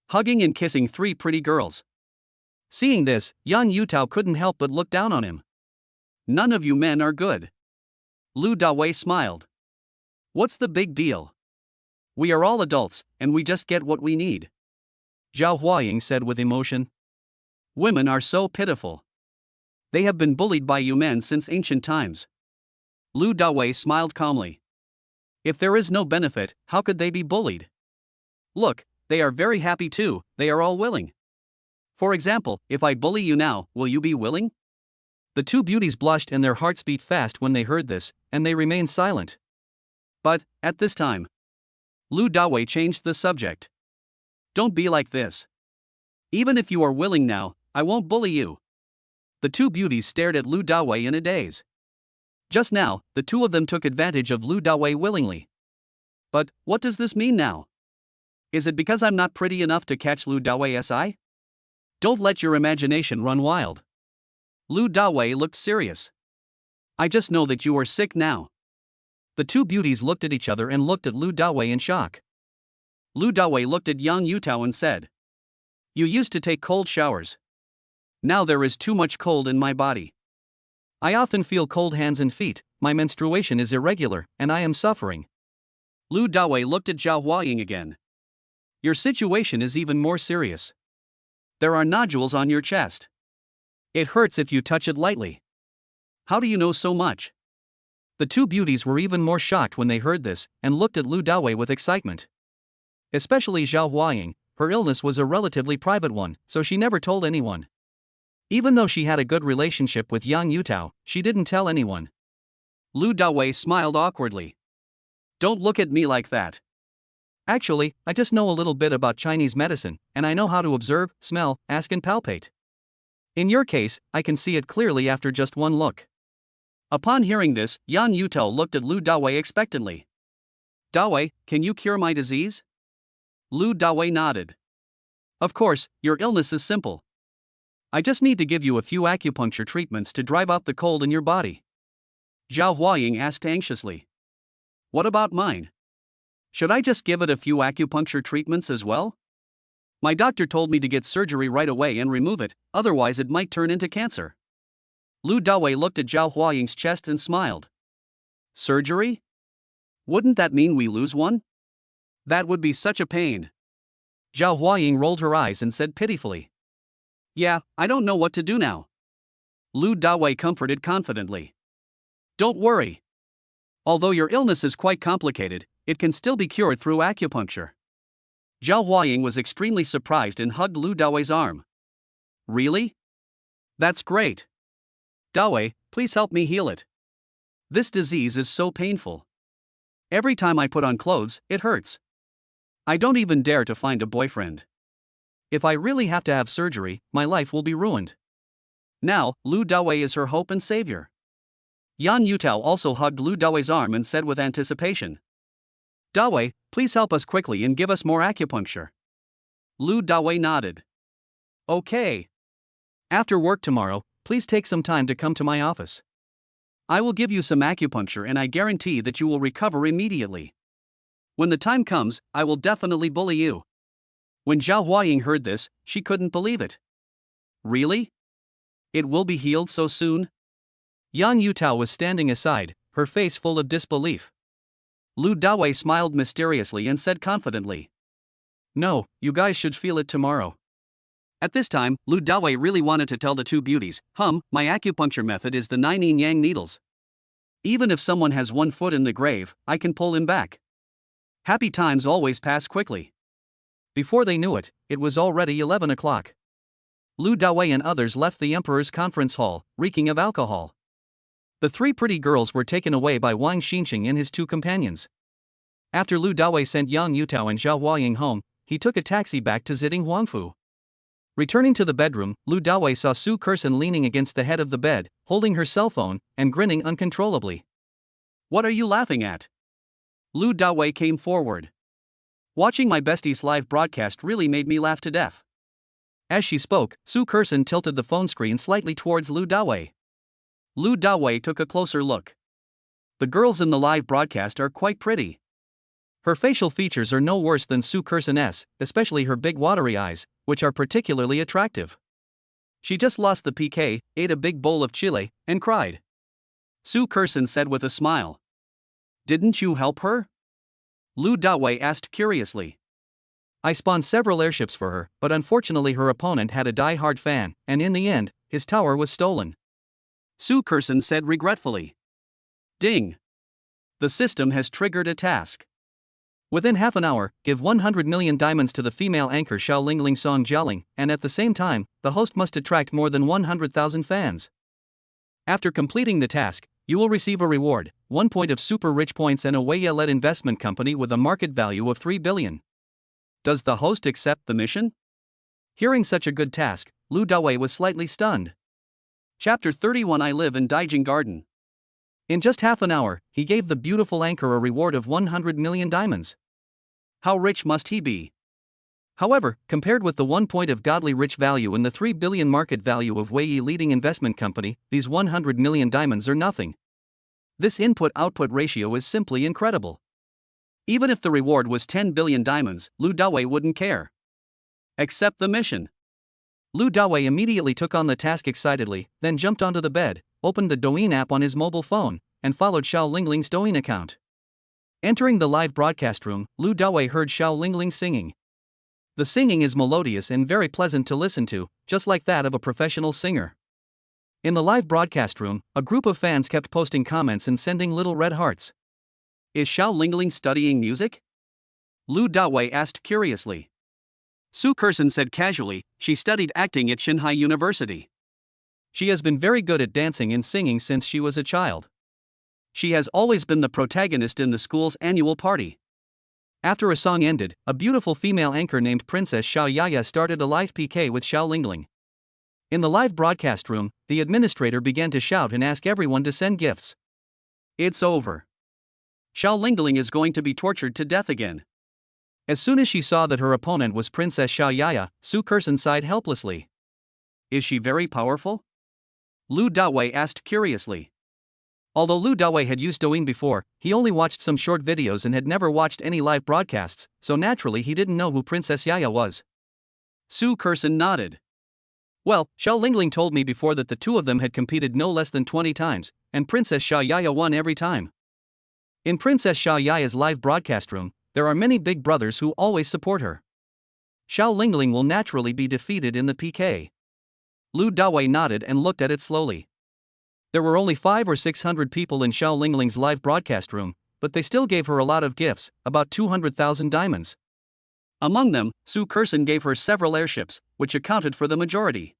Hugging and kissing three pretty girls. Seeing this, Yang Yutao couldn't help but look down on him. None of you men are good. Lu Dawei smiled. What's the big deal? We are all adults, and we just get what we need. Zhao Huaying said with emotion. Women are so pitiful. They have been bullied by you men since ancient times. Lu Dawei smiled calmly. If there is no benefit, how could they be bullied? Look, they are very happy too, they are all willing. For example, if I bully you now, will you be willing? The two beauties blushed and their hearts beat fast when they heard this, and they remained silent. But, at this time, Lu Dawei changed the subject. Don't be like this. Even if you are willing now, I won't bully you. The two beauties stared at Lu Dawei in a daze. Just now, the two of them took advantage of Lu Dawei willingly. But, what does this mean now? Is it because I'm not pretty enough to catch Lu Dawei's eye? Don't let your imagination run wild. Lu Dawei looked serious. I just know that you are sick now. The two beauties looked at each other and looked at Lu Dawei in shock. Lu Dawei looked at Yang Yutao and said, You used to take cold showers. Now there is too much cold in my body. I often feel cold hands and feet, my menstruation is irregular, and I am suffering. Lu Dawei looked at Zhao Huaying again. Your situation is even more serious. There are nodules on your chest. It hurts if you touch it lightly. How do you know so much? The two beauties were even more shocked when they heard this, and looked at Lu Dawei with excitement. Especially Zhao Huaying, her illness was a relatively private one, so she never told anyone. Even though she had a good relationship with Yang Yutao, she didn't tell anyone. Lu Dawei smiled awkwardly. Don't look at me like that. Actually, I just know a little bit about Chinese medicine, and I know how to observe, smell, ask and palpate. In your case, I can see it clearly after just one look. Upon hearing this, Yang Yutao looked at Lu Dawei expectantly. Dawei, can you cure my disease? Lu Dawei nodded. Of course, your illness is simple. I just need to give you a few acupuncture treatments to drive out the cold in your body. Zhao Huaying asked anxiously. What about mine? Should I just give it a few acupuncture treatments as well? My doctor told me to get surgery right away and remove it, otherwise it might turn into cancer. Lu Dawei looked at Zhao Huaying's chest and smiled. Surgery? Wouldn't that mean we lose one? That would be such a pain. Zhao Huaying rolled her eyes and said pitifully. Yeah, I don't know what to do now. Lu Dawei comforted confidently. Don't worry. Although your illness is quite complicated, it can still be cured through acupuncture. Zhao Huaying was extremely surprised and hugged Lu Dawei's arm. Really? That's great. Dawei, please help me heal it. This disease is so painful. Every time I put on clothes, it hurts. I don't even dare to find a boyfriend. If I really have to have surgery, my life will be ruined. Now, Lu Dawei is her hope and savior. Yang Yutao also hugged Lu Dawei's arm and said with anticipation. Dawei, please help us quickly and give us more acupuncture. Lu Dawei nodded. Okay. After work tomorrow, please take some time to come to my office. I will give you some acupuncture and I guarantee that you will recover immediately. When the time comes, I will definitely bully you. When Zhao Huaying heard this, she couldn't believe it. Really? It will be healed so soon? Yang Yutao was standing aside, her face full of disbelief. Lu Dawei smiled mysteriously and said confidently. No, you guys should feel it tomorrow. At this time, Lu Dawei really wanted to tell the two beauties, my acupuncture method is the 9 yin-yang needles. Even if someone has 1 foot in the grave, I can pull him back. Happy times always pass quickly. Before they knew it, it was already 11 o'clock. Lu Dawei and others left the emperor's conference hall, reeking of alcohol. The 3 pretty girls were taken away by Wang Xinqing and his 2 companions. After Lu Dawei sent Yang Yutao and Zhao Huaying home, he took a taxi back to Ziding Huangfu. Returning to the bedroom, Lu Dawei saw Su Kersen leaning against the head of the bed, holding her cell phone, and grinning uncontrollably. What are you laughing at? Lu Dawei came forward. Watching my bestie's live broadcast really made me laugh to death. As she spoke, Su Kersen tilted the phone screen slightly towards Lu Dawei. Lu Dawei took a closer look. The girls in the live broadcast are quite pretty. Her facial features are no worse than Su Kersen's, especially her big watery eyes, which are particularly attractive. She just lost the PK, ate a big bowl of chile, and cried. Su Kersen said with a smile. Didn't you help her? Lu Dawei asked curiously. I spawned several airships for her, but unfortunately her opponent had a die-hard fan, and in the end, his tower was stolen. Su Kersen said regretfully. Ding! The system has triggered a task. Within half an hour, give 100 million diamonds to the female anchor Xiao Lingling Song Jialing, and at the same time, the host must attract more than 100,000 fans. After completing the task, you will receive a reward, 1 point of super rich points and a Weiya-led investment company with a market value of 3 billion. Does the host accept the mission? Hearing such a good task, Lu Dawei was slightly stunned. Chapter 31 I Live in Daijing Garden. In just half an hour, he gave the beautiful anchor a reward of 100 million diamonds. How rich must he be? However, compared with the 1 point of godly rich value and the 3 billion market value of Wei Yi leading investment company, these 100 million diamonds are nothing. This input-output ratio is simply incredible. Even if the reward was 10 billion diamonds, Lu Dawei wouldn't care. Accept the mission. Lu Dawei immediately took on the task excitedly, then jumped onto the bed, opened the Douyin app on his mobile phone, and followed Xiao Lingling's Douyin account. Entering the live broadcast room, Lu Dawei heard Xiao Lingling singing. The singing is melodious and very pleasant to listen to, just like that of a professional singer. In the live broadcast room, a group of fans kept posting comments and sending little red hearts. Is Xiao Lingling studying music? Lu Dawei asked curiously. Su Kersen said casually, she studied acting at Shanghai University. She has been very good at dancing and singing since she was a child. She has always been the protagonist in the school's annual party. After a song ended, a beautiful female anchor named Princess Xiao Yaya started a live PK with Xiao Lingling. In the live broadcast room, the administrator began to shout and ask everyone to send gifts. It's over. Xiao Lingling is going to be tortured to death again. As soon as she saw that her opponent was Princess Xiao Yaya, Su Kersen sighed helplessly. Is she very powerful? Lu Dawei asked curiously. Although Lu Dawei had used Douyin before, he only watched some short videos and had never watched any live broadcasts, so naturally he didn't know who Princess Yaya was. Su Kersen nodded. Well, Xiao Lingling told me before that the two of them had competed no less than 20 times, and Princess Xiao Yaya won every time. In Princess Xiao Yaya's live broadcast room, there are many big brothers who always support her. Xiao Lingling will naturally be defeated in the PK. Lu Dawei nodded and looked at it slowly. There were only 500 or 600 people in Xiao Lingling's live broadcast room, but they still gave her a lot of gifts, about 200,000 diamonds. Among them, Su Kersen gave her several airships, which accounted for the majority.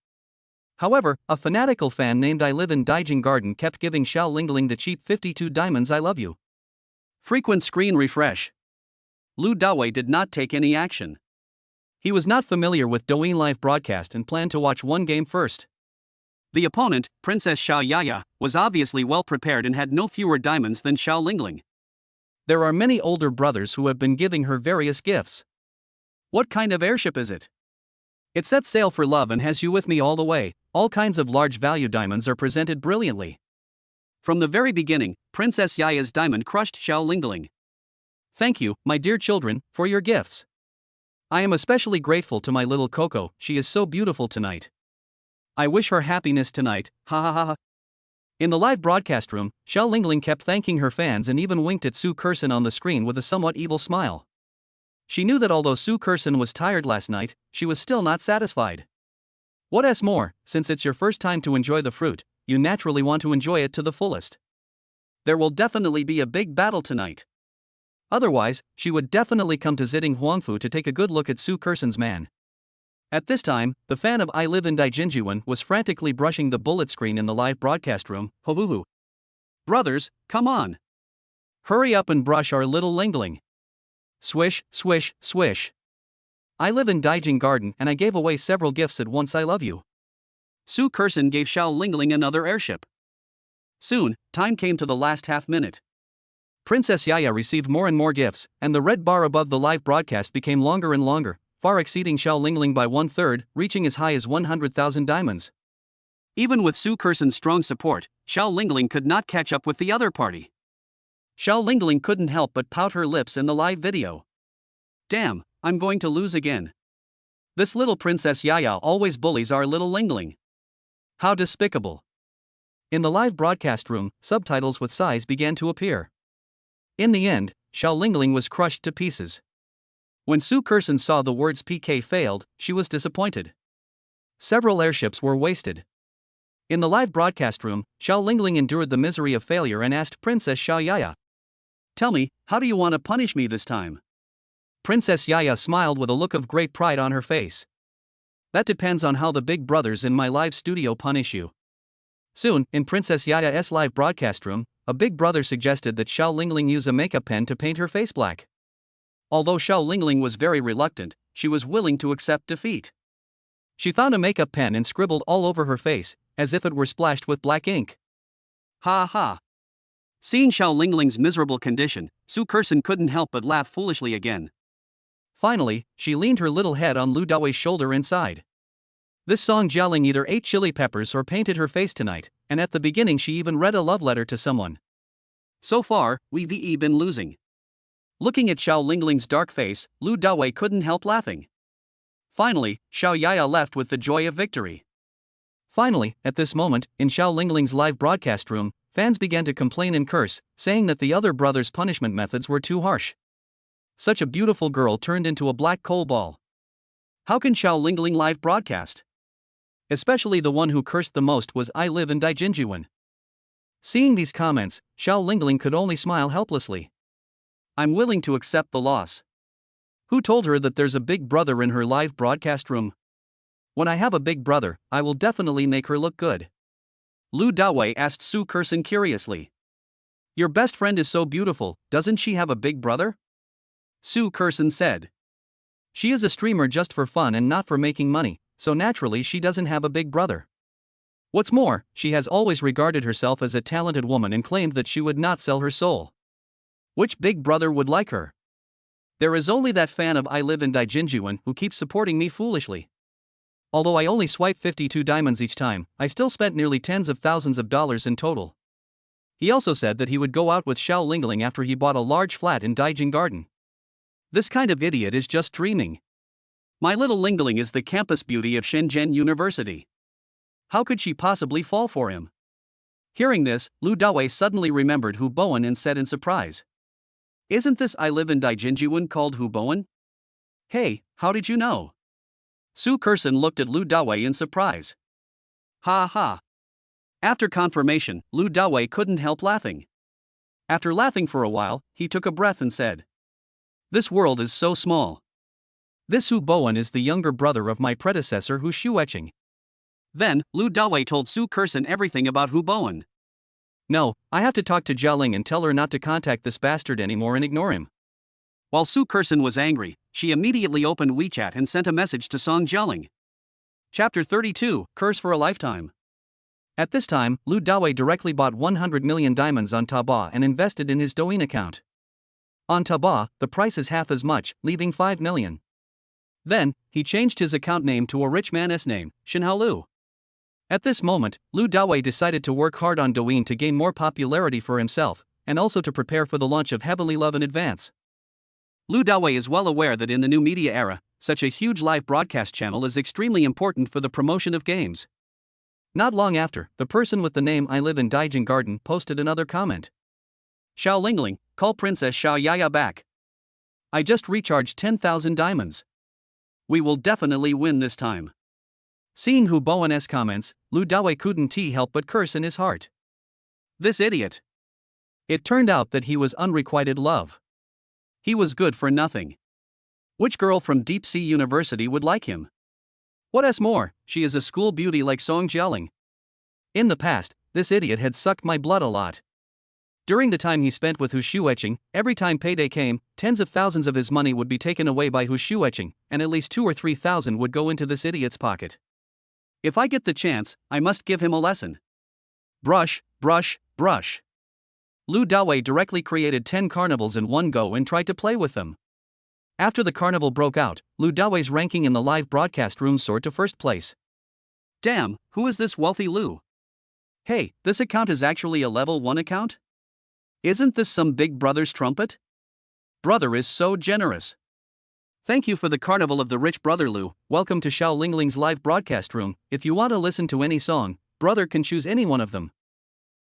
However, a fanatical fan named I Live in Daijing Garden kept giving Xiao Lingling the cheap 52 diamonds I love you. Frequent screen refresh. Lu Dawei did not take any action. He was not familiar with Douyin live broadcast and planned to watch one game first. The opponent, Princess Xiao Yaya, was obviously well prepared and had no fewer diamonds than Xiao Lingling. There are many older brothers who have been giving her various gifts. What kind of airship is it? It sets sail for love and has you with me all the way. All kinds of large value diamonds are presented brilliantly. From the very beginning, Princess Yaya's diamond crushed Xiao Lingling. Thank you, my dear children, for your gifts. I am especially grateful to my little Coco, she is so beautiful tonight. I wish her happiness tonight, ha ha ha ha. In the live broadcast room, Xiao Lingling kept thanking her fans and even winked at Su Kersen on the screen with a somewhat evil smile. She knew that although Su Kersen was tired last night, she was still not satisfied. What's more, since it's your first time to enjoy the fruit, you naturally want to enjoy it to the fullest. There will definitely be a big battle tonight. Otherwise, she would definitely come to Ziding Huangfu to take a good look at Su Kersen's man. At this time, the fan of I Live in Daijinjuan was frantically brushing the bullet screen in the live broadcast room. Hovuhu. Brothers, come on. Hurry up and brush our little Lingling. Swish, swish, swish. I live in Daijing Garden and I gave away several gifts at once I love you. Su Kersen gave Xiao Lingling another airship. Soon, time came to the last half minute. Princess Yaya received more and more gifts, and the red bar above the live broadcast became longer and longer, far exceeding Xiao Lingling by 1/3, reaching as high as 100,000 diamonds. Even with Su Kersen's strong support, Xiao Lingling could not catch up with the other party. Xiao Lingling couldn't help but pout her lips in the live video. Damn, I'm going to lose again. This little Princess Yaya always bullies our little Lingling. How despicable. In the live broadcast room, subtitles with sighs began to appear. In the end, Xiao Lingling was crushed to pieces. When Su Kersen saw the words PK failed, she was disappointed. Several airships were wasted. In the live broadcast room, Xiao Lingling endured the misery of failure and asked Princess Xiao Yaya, "Tell me, how do you want to punish me this time?" Princess Yaya smiled with a look of great pride on her face. That depends on how the big brothers in my live studio punish you. Soon, in Princess Yaya's live broadcast room, a big brother suggested that Xiao Lingling use a makeup pen to paint her face black. Although Xiao Lingling was very reluctant, she was willing to accept defeat. She found a makeup pen and scribbled all over her face, as if it were splashed with black ink. Ha ha. Seeing Xiao Lingling's miserable condition, Su Kerson couldn't help but laugh foolishly again. Finally, she leaned her little head on Lu Dawei's shoulder and sighed. This Song Jialing either ate chili peppers or painted her face tonight, and at the beginning she even read a love letter to someone. So far, we've been losing. Looking at Xiao Lingling's dark face, Lu Dawei couldn't help laughing. Finally, Xiao Yaya left with the joy of victory. Finally, at this moment, in Xiao Lingling's live broadcast room, fans began to complain and curse, saying that the other brothers' punishment methods were too harsh. Such a beautiful girl turned into a black coal ball. How can Xiao Lingling live broadcast? Especially the one who cursed the most was I Live in Daijinjuan. Seeing these comments, Xiao Lingling could only smile helplessly. I'm willing to accept the loss. Who told her that there's a big brother in her live broadcast room? When I have a big brother, I will definitely make her look good. Lu Dawei asked Su Kerson curiously. Your best friend is so beautiful, doesn't she have a big brother? Su Kerson said. She is a streamer just for fun and not for making money, so naturally she doesn't have a big brother. What's more, she has always regarded herself as a talented woman and claimed that she would not sell her soul. Which big brother would like her? There is only that fan of I Live in Daijinjuan who keeps supporting me foolishly. Although I only swipe 52 diamonds each time, I still spent nearly tens of thousands of dollars in total. He also said that he would go out with Xiao Lingling after he bought a large flat in Daijing Garden. This kind of idiot is just dreaming. My little Lingling is the campus beauty of Shenzhen University. How could she possibly fall for him? Hearing this, Lu Dawei suddenly remembered Hu Bowen and said in surprise. Isn't this I Live in Daijinjuan called Hu Bowen? Hey, how did you know? Su Kerson looked at Lu Dawei in surprise. Ha ha. After confirmation, Lu Dawei couldn't help laughing. After laughing for a while, he took a breath and said. This world is so small. This Hu Bowen is the younger brother of my predecessor Hu Xueching. Then, Lu Dawei told Su Kerson everything about Hu Bowen. No, I have to talk to Jialing and tell her not to contact this bastard anymore and ignore him. While Su Kerson was angry, she immediately opened WeChat and sent a message to Song Jialing. Chapter 32, Curse for a Lifetime. At this time, Lu Dawei directly bought 100 million diamonds on Taobao and invested in his Douyin account. On Taobao, the price is half as much, leaving 5 million. Then, he changed his account name to a rich man's name, Shinhao Lu. At this moment, Lu Dawei decided to work hard on Douyin to gain more popularity for himself, and also to prepare for the launch of Heavenly Love in advance. Lu Dawei is well aware that in the new media era, such a huge live broadcast channel is extremely important for the promotion of games. Not long after, the person with the name I Live in Daijing Garden posted another comment. Xiao Lingling, call Princess Xiao Yaya back. I just recharged 10,000 diamonds. We will definitely win this time. Seeing Hu Bowen's comments, Lu Dawei couldn't help but curse in his heart. This idiot. It turned out that he was unrequited love. He was good for nothing. Which girl from Deep Sea University would like him? What's more, she is a school beauty like Song Jialing. In the past, this idiot had sucked my blood a lot. During the time he spent with Hu Xueching, every time payday came, tens of thousands of his money would be taken away by Hu Xueching, and at least 2,000 or 3,000 would go into this idiot's pocket. If I get the chance, I must give him a lesson. Brush, brush, brush. Lu Dawei directly created 10 carnivals in one go and tried to play with them. After the carnival broke out, Lu Dawei's ranking in the live broadcast room soared to first place. Damn, who is this wealthy Lu? Hey, this account is actually a level 1 account? Isn't this some big brother's trumpet? Brother is so generous. Thank you for the carnival of the rich brother Lu. Welcome to Xiao Lingling's live broadcast room. If you want to listen to any song, brother can choose any one of them.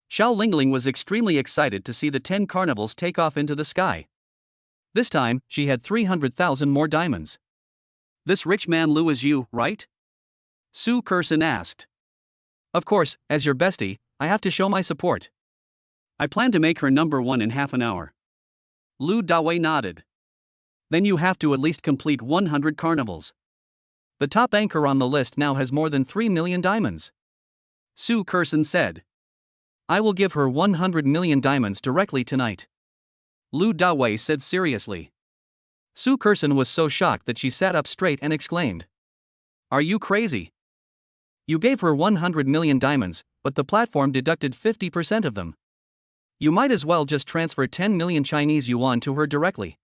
Xiao Lingling was extremely excited to see the 10 carnivals take off into the sky. This time, she had 300,000 more diamonds. This rich man Lu is you, right? Su Kerson asked. Of course, as your bestie, I have to show my support. I plan to make her number 1 in half an hour. Lu Dawei nodded. Then you have to at least complete 100 carnivals. The top anchor on the list now has more than 3 million diamonds. Su Kerson said. I will give her 100 million diamonds directly tonight. Lu Dawei said seriously. Su Kerson was so shocked that she sat up straight and exclaimed. Are you crazy? You gave her 100 million diamonds, but the platform deducted 50% of them. You might as well just transfer 10 million Chinese yuan to her directly.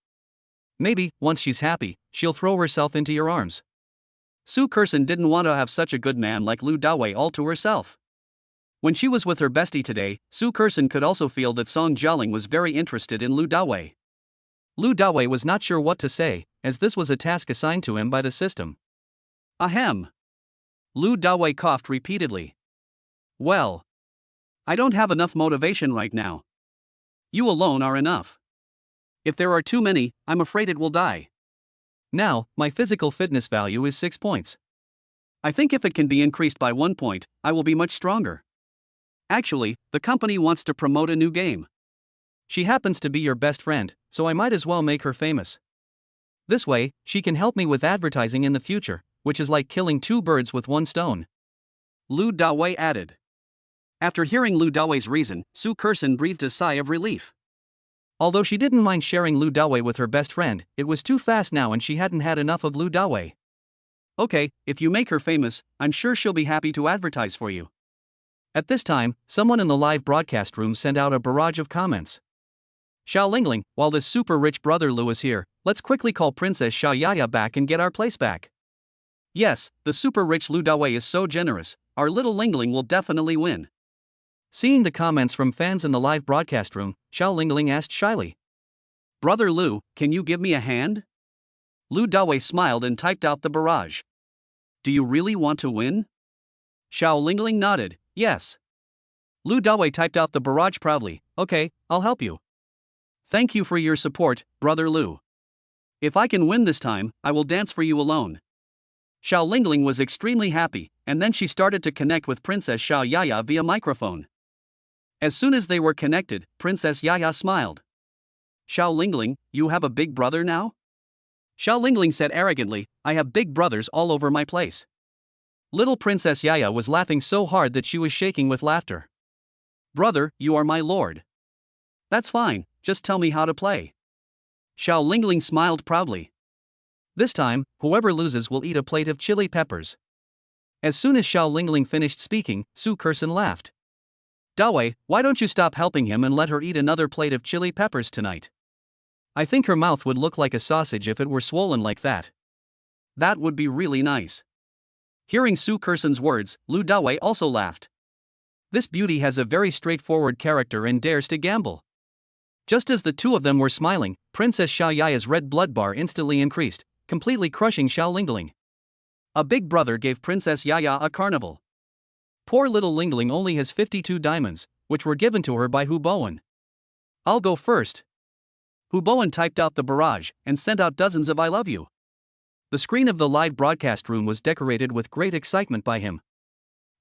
Maybe, once she's happy, she'll throw herself into your arms. Su Kerson didn't want to have such a good man like Lu Dawei all to herself. When she was with her bestie today, Su Kerson could also feel that Song Jialing was very interested in Lu Dawei. Lu Dawei was not sure what to say, as this was a task assigned to him by the system. Ahem. Lu Dawei coughed repeatedly. Well, I don't have enough motivation right now. You alone are enough. If there are too many, I'm afraid it will die. Now, my physical fitness value is 6 points. I think if it can be increased by 1 point, I will be much stronger. Actually, the company wants to promote a new game. She happens to be your best friend, so I might as well make her famous. This way, she can help me with advertising in the future, which is like killing 2 birds with 1 stone. Lu Dawei added. After hearing Lu Dawei's reason, Su Kerson breathed a sigh of relief. Although she didn't mind sharing Lu Dawei with her best friend, it was too fast now and she hadn't had enough of Lu Dawei. Okay, if you make her famous, I'm sure she'll be happy to advertise for you. At this time, someone in the live broadcast room sent out a barrage of comments. Xiao Lingling, while this super rich brother Lu is here, let's quickly call Princess Xiao Yaya back and get our place back. Yes, the super rich Lu Dawei is so generous, our little Lingling will definitely win. Seeing the comments from fans in the live broadcast room, Xiao Lingling asked shyly. Brother Lu, can you give me a hand? Lu Dawei smiled and typed out the barrage. Do you really want to win? Xiao Lingling nodded, yes. Lu Dawei typed out the barrage proudly, okay, I'll help you. Thank you for your support, Brother Lu. If I can win this time, I will dance for you alone. Xiao Lingling was extremely happy, and then she started to connect with Princess Xiao Yaya via microphone. As soon as they were connected, Princess Yaya smiled. Xiao Lingling, you have a big brother now? Xiao Lingling said arrogantly, I have big brothers all over my place. Little Princess Yaya was laughing so hard that she was shaking with laughter. Brother, you are my lord. That's fine, just tell me how to play. Xiao Lingling smiled proudly. This time, whoever loses will eat a plate of chili peppers. As soon as Xiao Lingling finished speaking, Su Kerson laughed. Dawei, why don't you stop helping him and let her eat another plate of chili peppers tonight? I think her mouth would look like a sausage if it were swollen like that. That would be really nice. Hearing Su Kerson's words, Lu Dawei also laughed. This beauty has a very straightforward character and dares to gamble. Just as the two of them were smiling, Princess Xiao Yaya's red blood bar instantly increased, completely crushing Xiao Lingling. A big brother gave Princess Yaya a carnival. Poor little Lingling only has 52 diamonds, which were given to her by Hu Bowen. I'll go first. Hu Bowen typed out the barrage and sent out dozens of I love you. The screen of the live broadcast room was decorated with great excitement by him.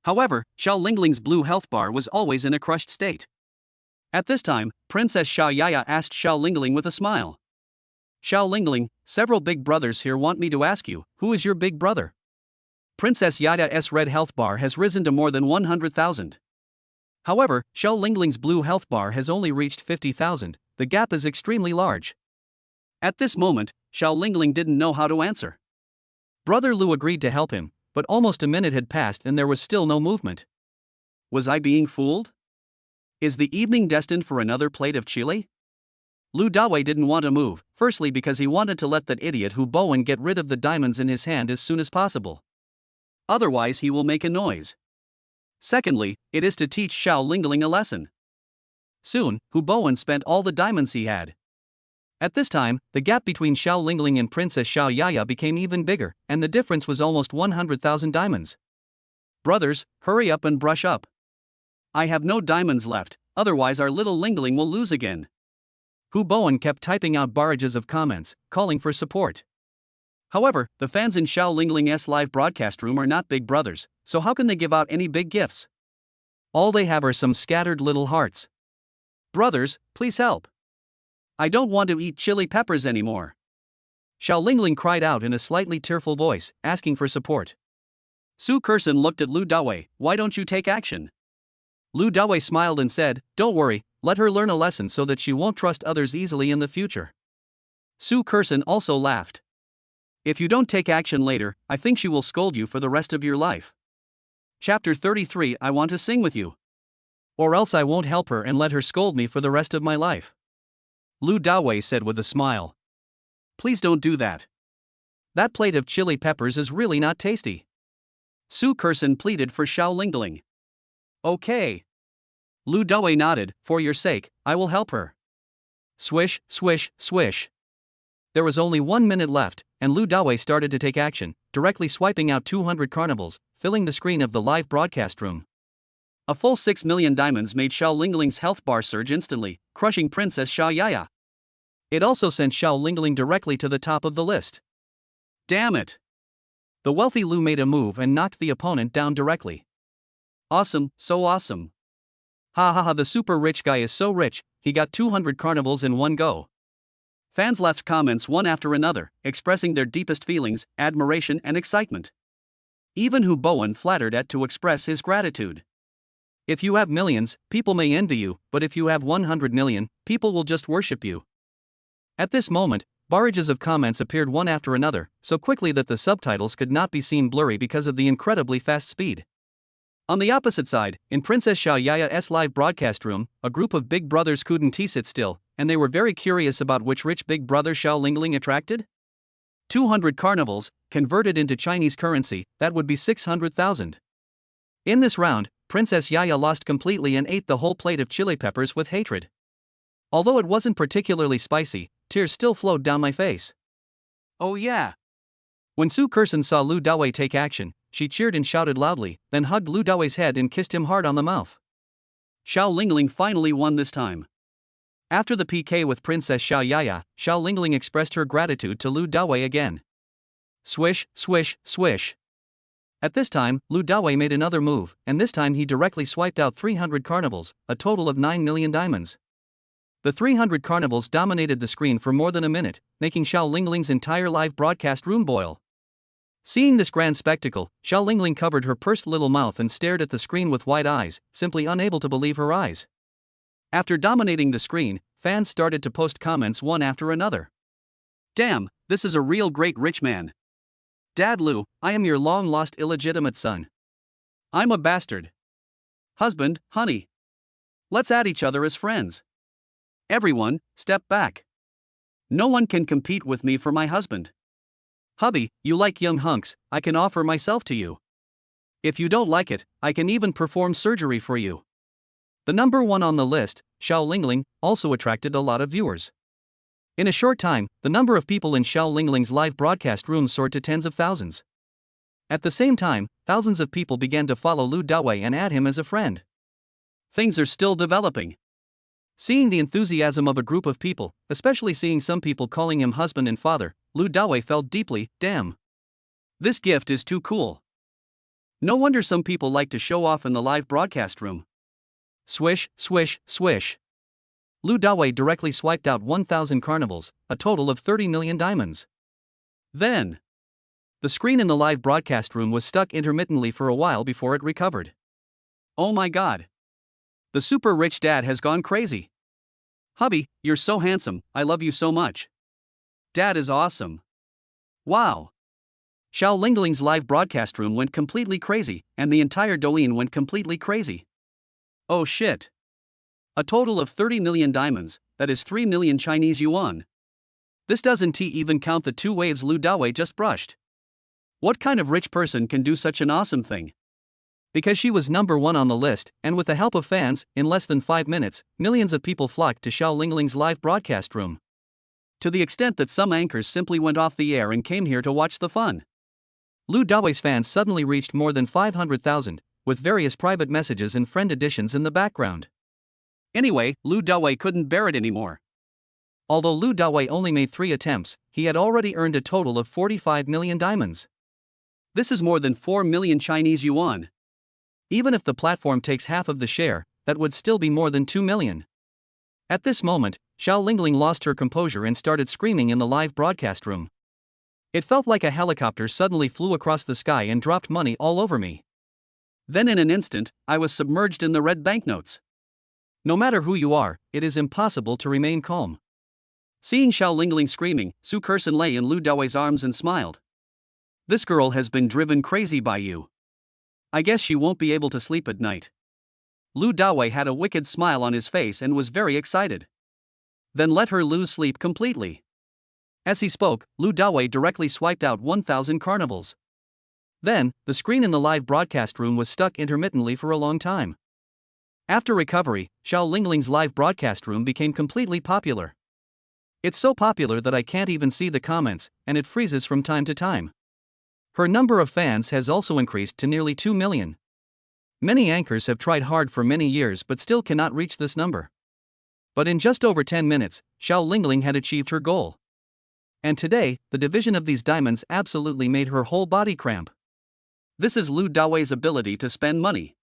However, Xiao Lingling's blue health bar was always in a crushed state. At this time, Princess Xiao Yaya asked Xiao Lingling with a smile. Xiao Lingling, several big brothers here want me to ask you, who is your big brother? Princess Yaya's red health bar has risen to more than 100,000. However, Xiao Lingling's blue health bar has only reached 50,000, the gap is extremely large. At this moment, Xiao Lingling didn't know how to answer. Brother Lu agreed to help him, but almost a minute had passed and there was still no movement. Was I being fooled? Is the evening destined for another plate of chili? Lu Dawei didn't want to move, firstly because he wanted to let that idiot Hu Bowen get rid of the diamonds in his hand as soon as possible. Otherwise he will make a noise. Secondly, it is to teach Xiao Lingling a lesson. Soon, Hu Bowen spent all the diamonds he had. At this time, the gap between Xiao Lingling and Princess Xiao Yaya became even bigger, and the difference was almost 100,000 diamonds. Brothers, hurry up and brush up. I have no diamonds left, otherwise our little Lingling will lose again. Hu Bowen kept typing out barrages of comments, calling for support. However, the fans in Xiao Lingling's live broadcast room are not big brothers, so how can they give out any big gifts? All they have are some scattered little hearts. Brothers, please help. I don't want to eat chili peppers anymore. Xiao Lingling cried out in a slightly tearful voice, asking for support. Su Kerson looked at Lu Dawei, why don't you take action? Lu Dawei smiled and said, don't worry, let her learn a lesson so that she won't trust others easily in the future. Su Kerson also laughed. If you don't take action later, I think she will scold you for the rest of your life. Chapter 33 I want to sing with you. Or else I won't help her and let her scold me for the rest of my life. Lu Dawei said with a smile. Please don't do that. That plate of chili peppers is really not tasty. Su Kersen pleaded for Xiao Lingling. Okay. Lu Dawei nodded, for your sake, I will help her. Swish, swish, swish. There was only 1 minute left, and Lu Dawei started to take action, directly swiping out 200 carnivals, filling the screen of the live broadcast room. A full 6 million diamonds made Xiao Lingling's health bar surge instantly, crushing Princess Xiao Yaya. It also sent Xiao Lingling directly to the top of the list. Damn it! The wealthy Lu made a move and knocked the opponent down directly. Awesome, so awesome. Ha ha ha, the super rich guy is so rich, he got 200 carnivals in one go. Fans left comments one after another, expressing their deepest feelings, admiration and excitement. Even Hu Bowen flattered at to express his gratitude. If you have millions, people may envy you, but if you have 100 million, people will just worship you. At this moment, barrages of comments appeared one after another, so quickly that the subtitles could not be seen blurry because of the incredibly fast speed. On the opposite side, in Princess Xiao Yaya's live broadcast room, a group of big brothers couldn't sit still, and they were very curious about which rich big brother Xiao Lingling attracted. 200 carnivals, converted into Chinese currency, that would be 600,000. In this round, Princess Yaya lost completely and ate the whole plate of chili peppers with hatred. Although it wasn't particularly spicy, tears still flowed down my face. Oh yeah. When Su Kersen saw Lu Dawei take action, she cheered and shouted loudly, then hugged Lu Dawei's head and kissed him hard on the mouth. Xiao Lingling finally won this time. After the PK with Princess Xiao Yaya, Xiao Lingling expressed her gratitude to Lu Dawei again. Swish, swish, swish. At this time, Lu Dawei made another move, and this time he directly swiped out 300 carnivals, a total of 9 million diamonds. The 300 carnivals dominated the screen for more than a minute, making Xiao Lingling's entire live broadcast room boil. Seeing this grand spectacle, Xiao Lingling covered her pursed little mouth and stared at the screen with wide eyes, simply unable to believe her eyes. After dominating the screen, fans started to post comments one after another. Damn, this is a real great rich man. Dad Lu, I am your long-lost illegitimate son. I'm a bastard. Husband, honey. Let's add each other as friends. Everyone, step back. No one can compete with me for my husband. Hubby, you like young hunks, I can offer myself to you. If you don't like it, I can even perform surgery for you. The number one on the list, Xiao Lingling, also attracted a lot of viewers. In a short time, the number of people in Xiao Lingling's live broadcast room soared to tens of thousands. At the same time, thousands of people began to follow Lu Dawei and add him as a friend. Things are still developing. Seeing the enthusiasm of a group of people, especially seeing some people calling him husband and father, Lu Dawei felt deeply, damn. This gift is too cool. No wonder some people like to show off in the live broadcast room. Swish, swish, swish. Lu Dawei directly swiped out 1,000 carnivals, a total of 30 million diamonds. Then, the screen in the live broadcast room was stuck intermittently for a while before it recovered. Oh my god. The super rich dad has gone crazy. Hubby, you're so handsome, I love you so much. Dad is awesome. Wow. Xiao Lingling's live broadcast room went completely crazy, and the entire Douyin went completely crazy. Oh shit. A total of 30 million diamonds, that is 3 million Chinese yuan. This doesn't even count the 2 waves Lu Dawei just brushed. What kind of rich person can do such an awesome thing? Because she was number one on the list, and with the help of fans, in less than 5 minutes, millions of people flocked to Xiao Lingling's live broadcast room. To the extent that some anchors simply went off the air and came here to watch the fun. Lu Dawei's fans suddenly reached more than 500,000, with various private messages and friend additions in the background. Anyway, Lu Dawei couldn't bear it anymore. Although Lu Dawei only made 3 attempts, he had already earned a total of 45 million diamonds. This is more than 4 million Chinese yuan. Even if the platform takes half of the share, that would still be more than 2 million. At this moment, Xiao Lingling lost her composure and started screaming in the live broadcast room. It felt like a helicopter suddenly flew across the sky and dropped money all over me. Then in an instant, I was submerged in the red banknotes. No matter who you are, it is impossible to remain calm. Seeing Xiao Lingling screaming, Su Kerson lay in Lu Daoi's arms and smiled. This girl has been driven crazy by you. I guess she won't be able to sleep at night. Lu Dawei had a wicked smile on his face and was very excited. Then let her lose sleep completely. As he spoke, Lu Dawei directly swiped out 1,000 carnivals. Then, the screen in the live broadcast room was stuck intermittently for a long time. After recovery, Xiao Lingling's live broadcast room became completely popular. It's so popular that I can't even see the comments, and it freezes from time to time. Her number of fans has also increased to nearly 2 million. Many anchors have tried hard for many years but still cannot reach this number. But in just over 10 minutes, Xiao Lingling had achieved her goal. And today, the division of these diamonds absolutely made her whole body cramp. This is Lu Dawei's ability to spend money.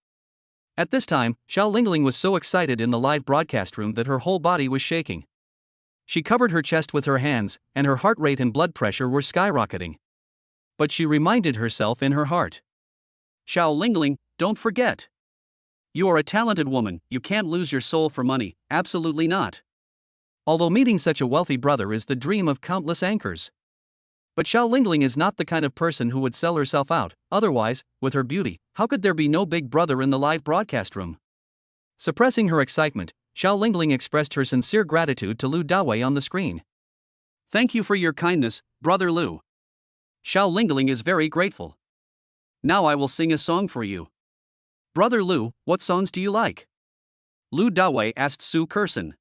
At this time, Xiao Lingling was so excited in the live broadcast room that her whole body was shaking. She covered her chest with her hands, and her heart rate and blood pressure were skyrocketing. But she reminded herself in her heart. Xiao Lingling, don't forget. You are a talented woman, you can't lose your soul for money, absolutely not. Although meeting such a wealthy brother is the dream of countless anchors. But Xiao Lingling is not the kind of person who would sell herself out, otherwise, with her beauty, how could there be no big brother in the live broadcast room? Suppressing her excitement, Xiao Lingling expressed her sincere gratitude to Lu Dawei on the screen. Thank you for your kindness, Brother Lu. Xiao Lingling is very grateful. Now I will sing a song for you. Brother Lu, what songs do you like? Lu Dawei asked Su Kerson.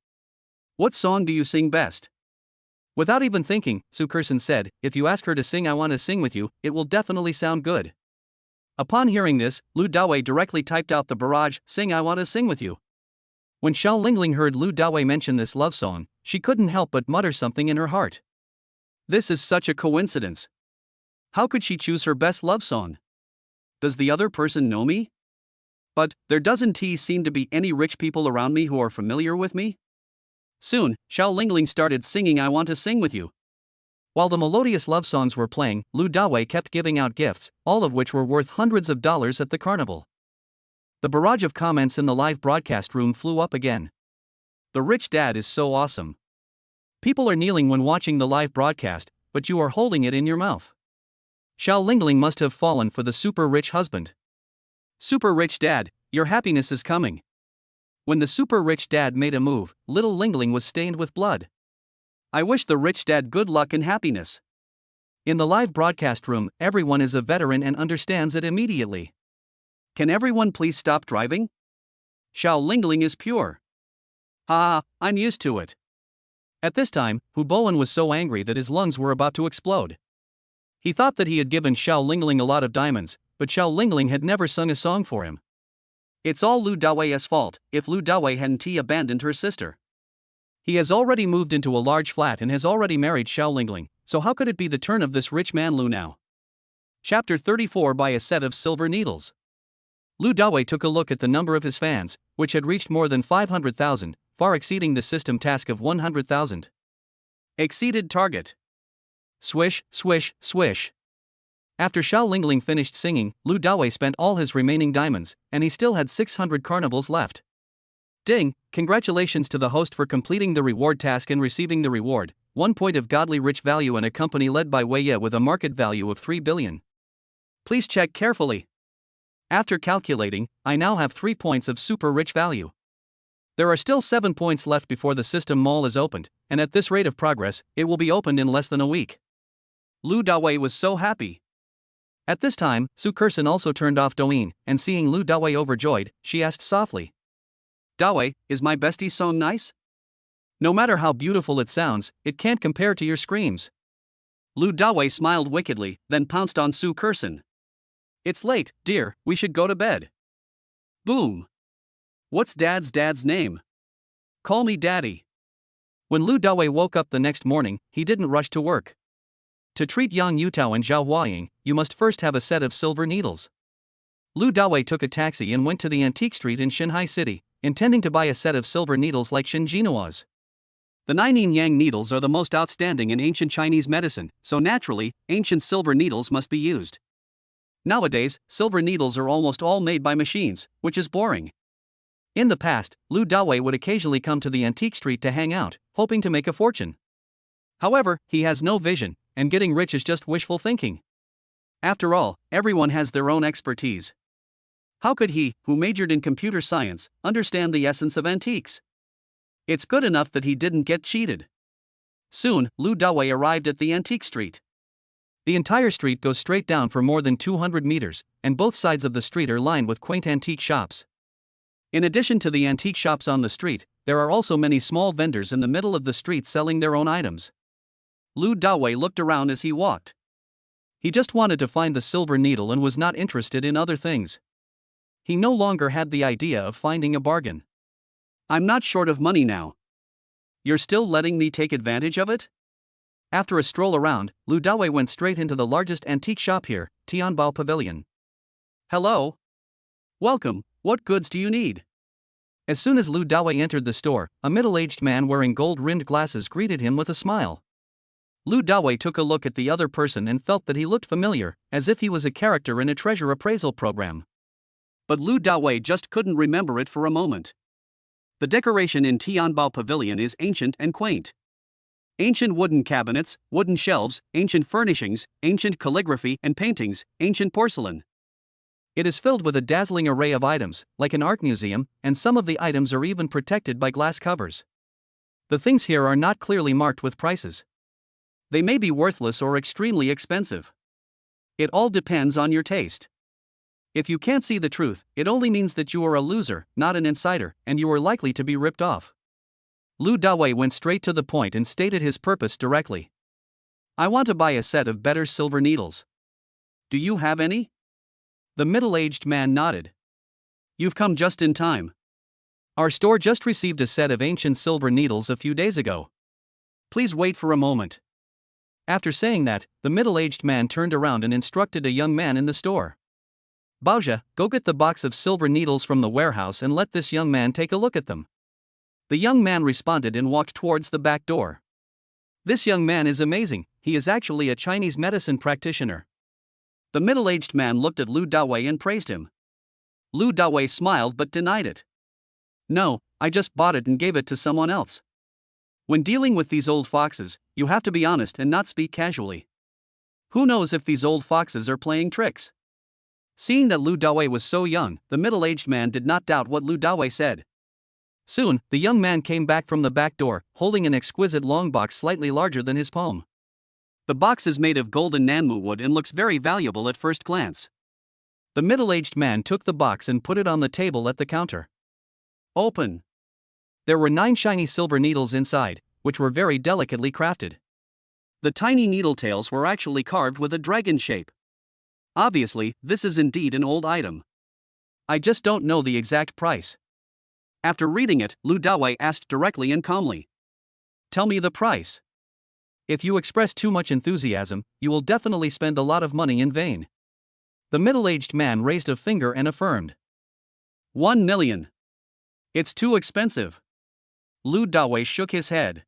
What song do you sing best? Without even thinking, Su Kerson said, if you ask her to sing I Want to Sing With You, it will definitely sound good. Upon hearing this, Lu Dawei directly typed out the barrage, Sing I Want to Sing With You. When Xiao Lingling heard Lu Dawei mention this love song, she couldn't help but mutter something in her heart. This is such a coincidence. How could she choose her best love song? Does the other person know me? But, there doesn't seem to be any rich people around me who are familiar with me? Soon, Xiao Lingling started singing I Want to Sing With You. While the melodious love songs were playing, Lu Dawei kept giving out gifts, all of which were worth hundreds of dollars at the carnival. The barrage of comments in the live broadcast room flew up again. The rich dad is so awesome. People are kneeling when watching the live broadcast, but you are holding it in your mouth. Xiao Lingling must have fallen for the super rich husband. Super rich dad, your happiness is coming. When the super rich dad made a move, little Lingling was stained with blood. I wish the rich dad good luck and happiness. In the live broadcast room, everyone is a veteran and understands it immediately. Can everyone please stop driving? Xiao Lingling is pure. I'm used to it. At this time, Hu Bowen was so angry that his lungs were about to explode. He thought that he had given Xiao Lingling a lot of diamonds, but Xiao Lingling had never sung a song for him. It's all Lu Dawei's fault, if Lu Dawei hadn't abandoned her sister. He has already moved into a large flat and has already married Xiao Lingling, so how could it be the turn of this rich man Lu now? Chapter 34 By a set of silver needles. Lu Dawei took a look at the number of his fans, which had reached more than 500,000, far exceeding the system task of 100,000. Exceeded target. Swish, swish, swish. After Xiao Lingling finished singing, Lu Dawei spent all his remaining diamonds, and he still had 600 carnivals left. Ding, congratulations to the host for completing the reward task and receiving the reward, 1 point of godly rich value in a company led by Wei Ye with a market value of 3 billion. Please check carefully. After calculating, I now have 3 points of super rich value. There are still 7 points left before the system mall is opened, and at this rate of progress, it will be opened in less than a week. Lu Dawei was so happy. At this time, Su Kerson also turned off Douyin, and seeing Lu Dawei overjoyed, she asked softly. Dawei, is my bestie song nice? No matter how beautiful it sounds, it can't compare to your screams. Lu Dawei smiled wickedly, then pounced on Su Kerson. It's late, dear, we should go to bed. Boom. What's dad's name? Call me daddy. When Lu Dawei woke up the next morning, he didn't rush to work. To treat Yang Yutao and Zhao Huaying, you must first have a set of silver needles. Lu Dawei took a taxi and went to the antique street in Xinhai City, intending to buy a set of silver needles like Shinjinua's. The 9 yin-yang needles are the most outstanding in ancient Chinese medicine, so naturally, ancient silver needles must be used. Nowadays, silver needles are almost all made by machines, which is boring. In the past, Lu Dawei would occasionally come to the antique street to hang out, hoping to make a fortune. However, he has no vision, and getting rich is just wishful thinking. After all, everyone has their own expertise. How could he, who majored in computer science, understand the essence of antiques? It's good enough that he didn't get cheated. Soon, Lu Dawei arrived at the antique street. The entire street goes straight down for more than 200 meters, and both sides of the street are lined with quaint antique shops. In addition to the antique shops on the street, there are also many small vendors in the middle of the street selling their own items. Lu Dawei looked around as he walked. He just wanted to find the silver needle and was not interested in other things. He no longer had the idea of finding a bargain. I'm not short of money now. You're still letting me take advantage of it? After a stroll around, Lu Dawei went straight into the largest antique shop here, Tianbao Pavilion. Hello? Welcome, what goods do you need? As soon as Lu Dawei entered the store, a middle-aged man wearing gold-rimmed glasses greeted him with a smile. Lu Dawei took a look at the other person and felt that he looked familiar, as if he was a character in a treasure appraisal program. But Lu Dawei just couldn't remember it for a moment. The decoration in Tianbao Pavilion is ancient and quaint. Ancient wooden cabinets, wooden shelves, ancient furnishings, ancient calligraphy and paintings, ancient porcelain. It is filled with a dazzling array of items, like an art museum, and some of the items are even protected by glass covers. The things here are not clearly marked with prices. They may be worthless or extremely expensive. It all depends on your taste. If you can't see the truth, it only means that you are a loser, not an insider, and you are likely to be ripped off. Lu Dawei went straight to the point and stated his purpose directly. I want to buy a set of better silver needles. Do you have any? The middle-aged man nodded. You've come just in time. Our store just received a set of ancient silver needles a few days ago. Please wait for a moment. After saying that, the middle-aged man turned around and instructed a young man in the store. Baoja, go get the box of silver needles from the warehouse and let this young man take a look at them. The young man responded and walked towards the back door. This young man is amazing, he is actually a Chinese medicine practitioner. The middle-aged man looked at Lu Dawei and praised him. Lu Dawei smiled but denied it. No, I just bought it and gave it to someone else. When dealing with these old foxes, you have to be honest and not speak casually. Who knows if these old foxes are playing tricks? Seeing that Lu Dawei was so young, the middle-aged man did not doubt what Lu Dawei said. Soon, the young man came back from the back door, holding an exquisite long box slightly larger than his palm. The box is made of golden nanmu wood and looks very valuable at first glance. The middle-aged man took the box and put it on the table at the counter. Open. There were 9 shiny silver needles inside, which were very delicately crafted. The tiny needle tails were actually carved with a dragon shape. Obviously, this is indeed an old item. I just don't know the exact price. After reading it, Lu Dawei asked directly and calmly. Tell me the price. If you express too much enthusiasm, you will definitely spend a lot of money in vain. The middle-aged man raised a finger and affirmed. 1 million. It's too expensive. Lu Dawei shook his head.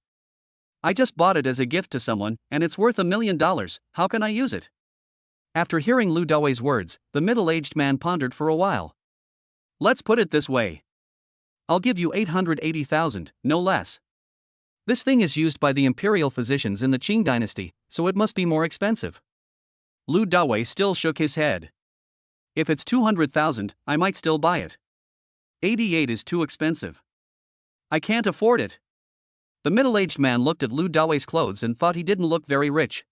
I just bought it as a gift to someone, and it's worth $1 million, how can I use it? After hearing Lu Dawei's words, the middle-aged man pondered for a while. Let's put it this way. I'll give you 880,000, no less. This thing is used by the imperial physicians in the Qing dynasty, so it must be more expensive. Lu Dawei still shook his head. If it's 200,000, I might still buy it. 88 is too expensive. I can't afford it. The middle-aged man looked at Lu Dawei's clothes and thought he didn't look very rich.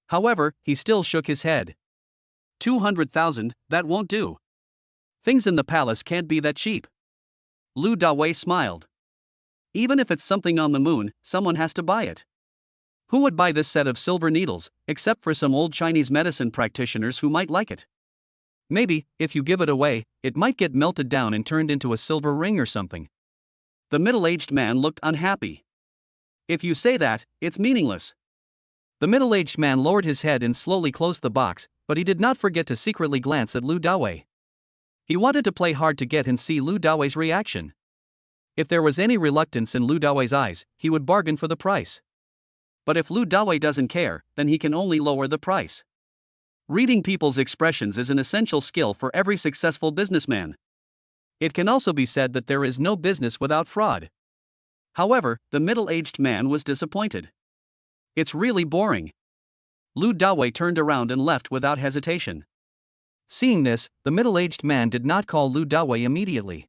However, he still shook his head. 200,000, that won't do. Things in the palace can't be that cheap. Lu Dawei smiled. Even if it's something on the moon, someone has to buy it. Who would buy this set of silver needles, except for some old Chinese medicine practitioners who might like it? Maybe, if you give it away, it might get melted down and turned into a silver ring or something. The middle-aged man looked unhappy. If you say that, it's meaningless. The middle-aged man lowered his head and slowly closed the box, but he did not forget to secretly glance at Lu Dawei. He wanted to play hard to get and see Lu Dawei's reaction. If there was any reluctance in Lu Dawei's eyes, he would bargain for the price. But if Lu Dawei doesn't care, then he can only lower the price. Reading people's expressions is an essential skill for every successful businessman. It can also be said that there is no business without fraud. However, the middle-aged man was disappointed. It's really boring. Lu Dawei turned around and left without hesitation. Seeing this, the middle-aged man did not call Lu Dawei immediately.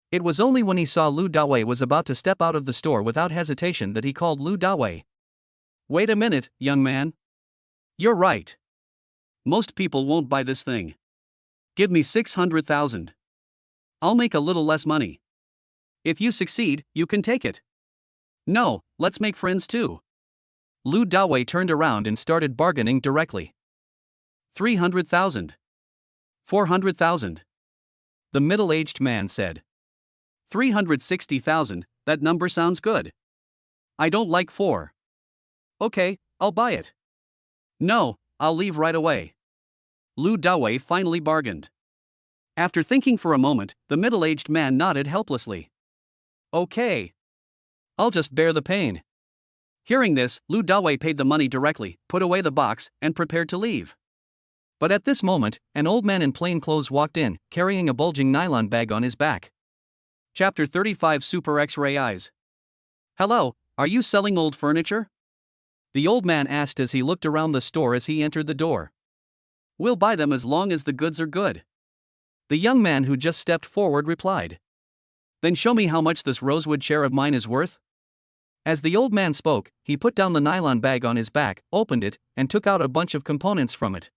It was only when he saw Lu Dawei was about to step out of the store without hesitation that he called Lu Dawei. Wait a minute, young man. You're right. Most people won't buy this thing. Give me 600,000. I'll make a little less money. If you succeed, you can take it. No, let's make friends too. Lu Dawei turned around and started bargaining directly. 300,000. 400,000. The middle-aged man said. 360,000, that number sounds good. I don't like 4. Okay, I'll buy it. No, I'll leave right away. Lu Dawei finally bargained. After thinking for a moment, the middle-aged man nodded helplessly. Okay. I'll just bear the pain. Hearing this, Lu Dawei paid the money directly, put away the box, and prepared to leave. But at this moment, an old man in plain clothes walked in, carrying a bulging nylon bag on his back. Chapter 35 Super X-Ray Eyes. Hello, are you selling old furniture? The old man asked as he looked around the store as he entered the door. We'll buy them as long as the goods are good. The young man who just stepped forward replied. Then show me how much this rosewood chair of mine is worth. As the old man spoke, he put down the nylon bag on his back, opened it, and took out a bunch of components from it.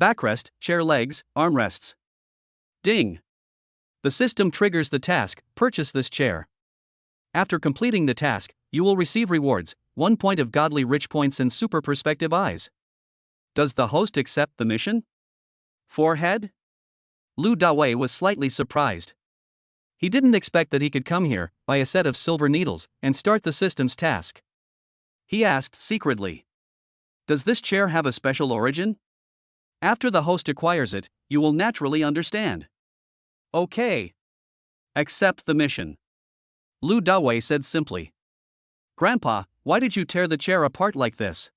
Backrest, chair legs, armrests. Ding! The system triggers the task, purchase this chair. After completing the task, you will receive rewards, 1 point of godly rich points and super perspective eyes. Does the host accept the mission? Forehead? Lu Dawei was slightly surprised. He didn't expect that he could come here, buy a set of silver needles, and start the system's task. He asked secretly. Does this chair have a special origin? After the host acquires it, you will naturally understand. Okay. Accept the mission. Lu Dawei said simply. Grandpa, why did you tear the chair apart like this?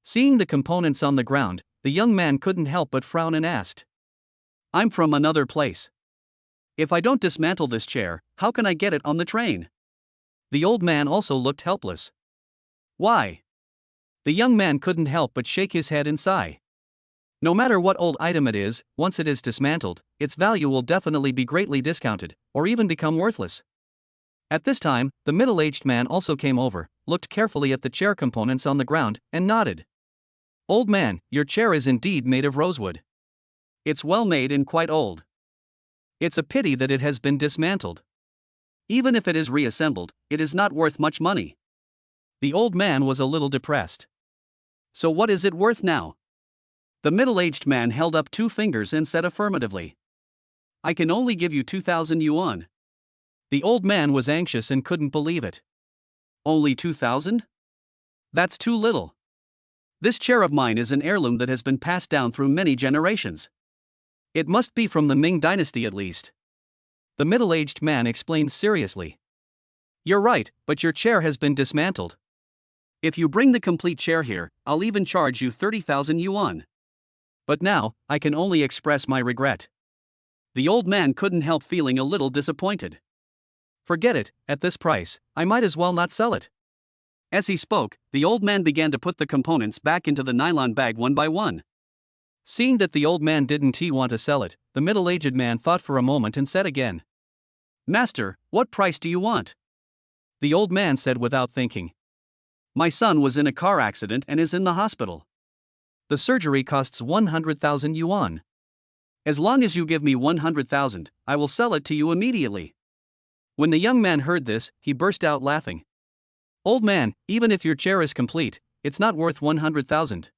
Seeing the components on the ground, the young man couldn't help but frown and asked. I'm from another place. If I don't dismantle this chair, how can I get it on the train? The old man also looked helpless. Why? The young man couldn't help but shake his head and sigh. No matter what old item it is, once it is dismantled, its value will definitely be greatly discounted, or even become worthless. At this time, the middle-aged man also came over, looked carefully at the chair components on the ground, and nodded. Old man, your chair is indeed made of rosewood. It's well made and quite old. It's a pity that it has been dismantled. Even if it is reassembled, it is not worth much money. The old man was a little depressed. So what is it worth now? The middle-aged man held up 2 fingers and said affirmatively. I can only give you 2,000 yuan. The old man was anxious and couldn't believe it. Only 2,000? That's too little. This chair of mine is an heirloom that has been passed down through many generations. It must be from the Ming dynasty at least. The middle-aged man explained seriously. You're right, but your chair has been dismantled. If you bring the complete chair here, I'll even charge you 30,000 yuan. But now, I can only express my regret. The old man couldn't help feeling a little disappointed. Forget it, at this price, I might as well not sell it. As he spoke, the old man began to put the components back into the nylon bag one by one. Seeing that the old man didn't want to sell it, the middle-aged man thought for a moment and said again. Master, what price do you want? The old man said without thinking. My son was in a car accident and is in the hospital. The surgery costs 100,000 yuan. As long as you give me 100,000, I will sell it to you immediately. When the young man heard this, he burst out laughing. Old man, even if your chair is complete, it's not worth 100,000.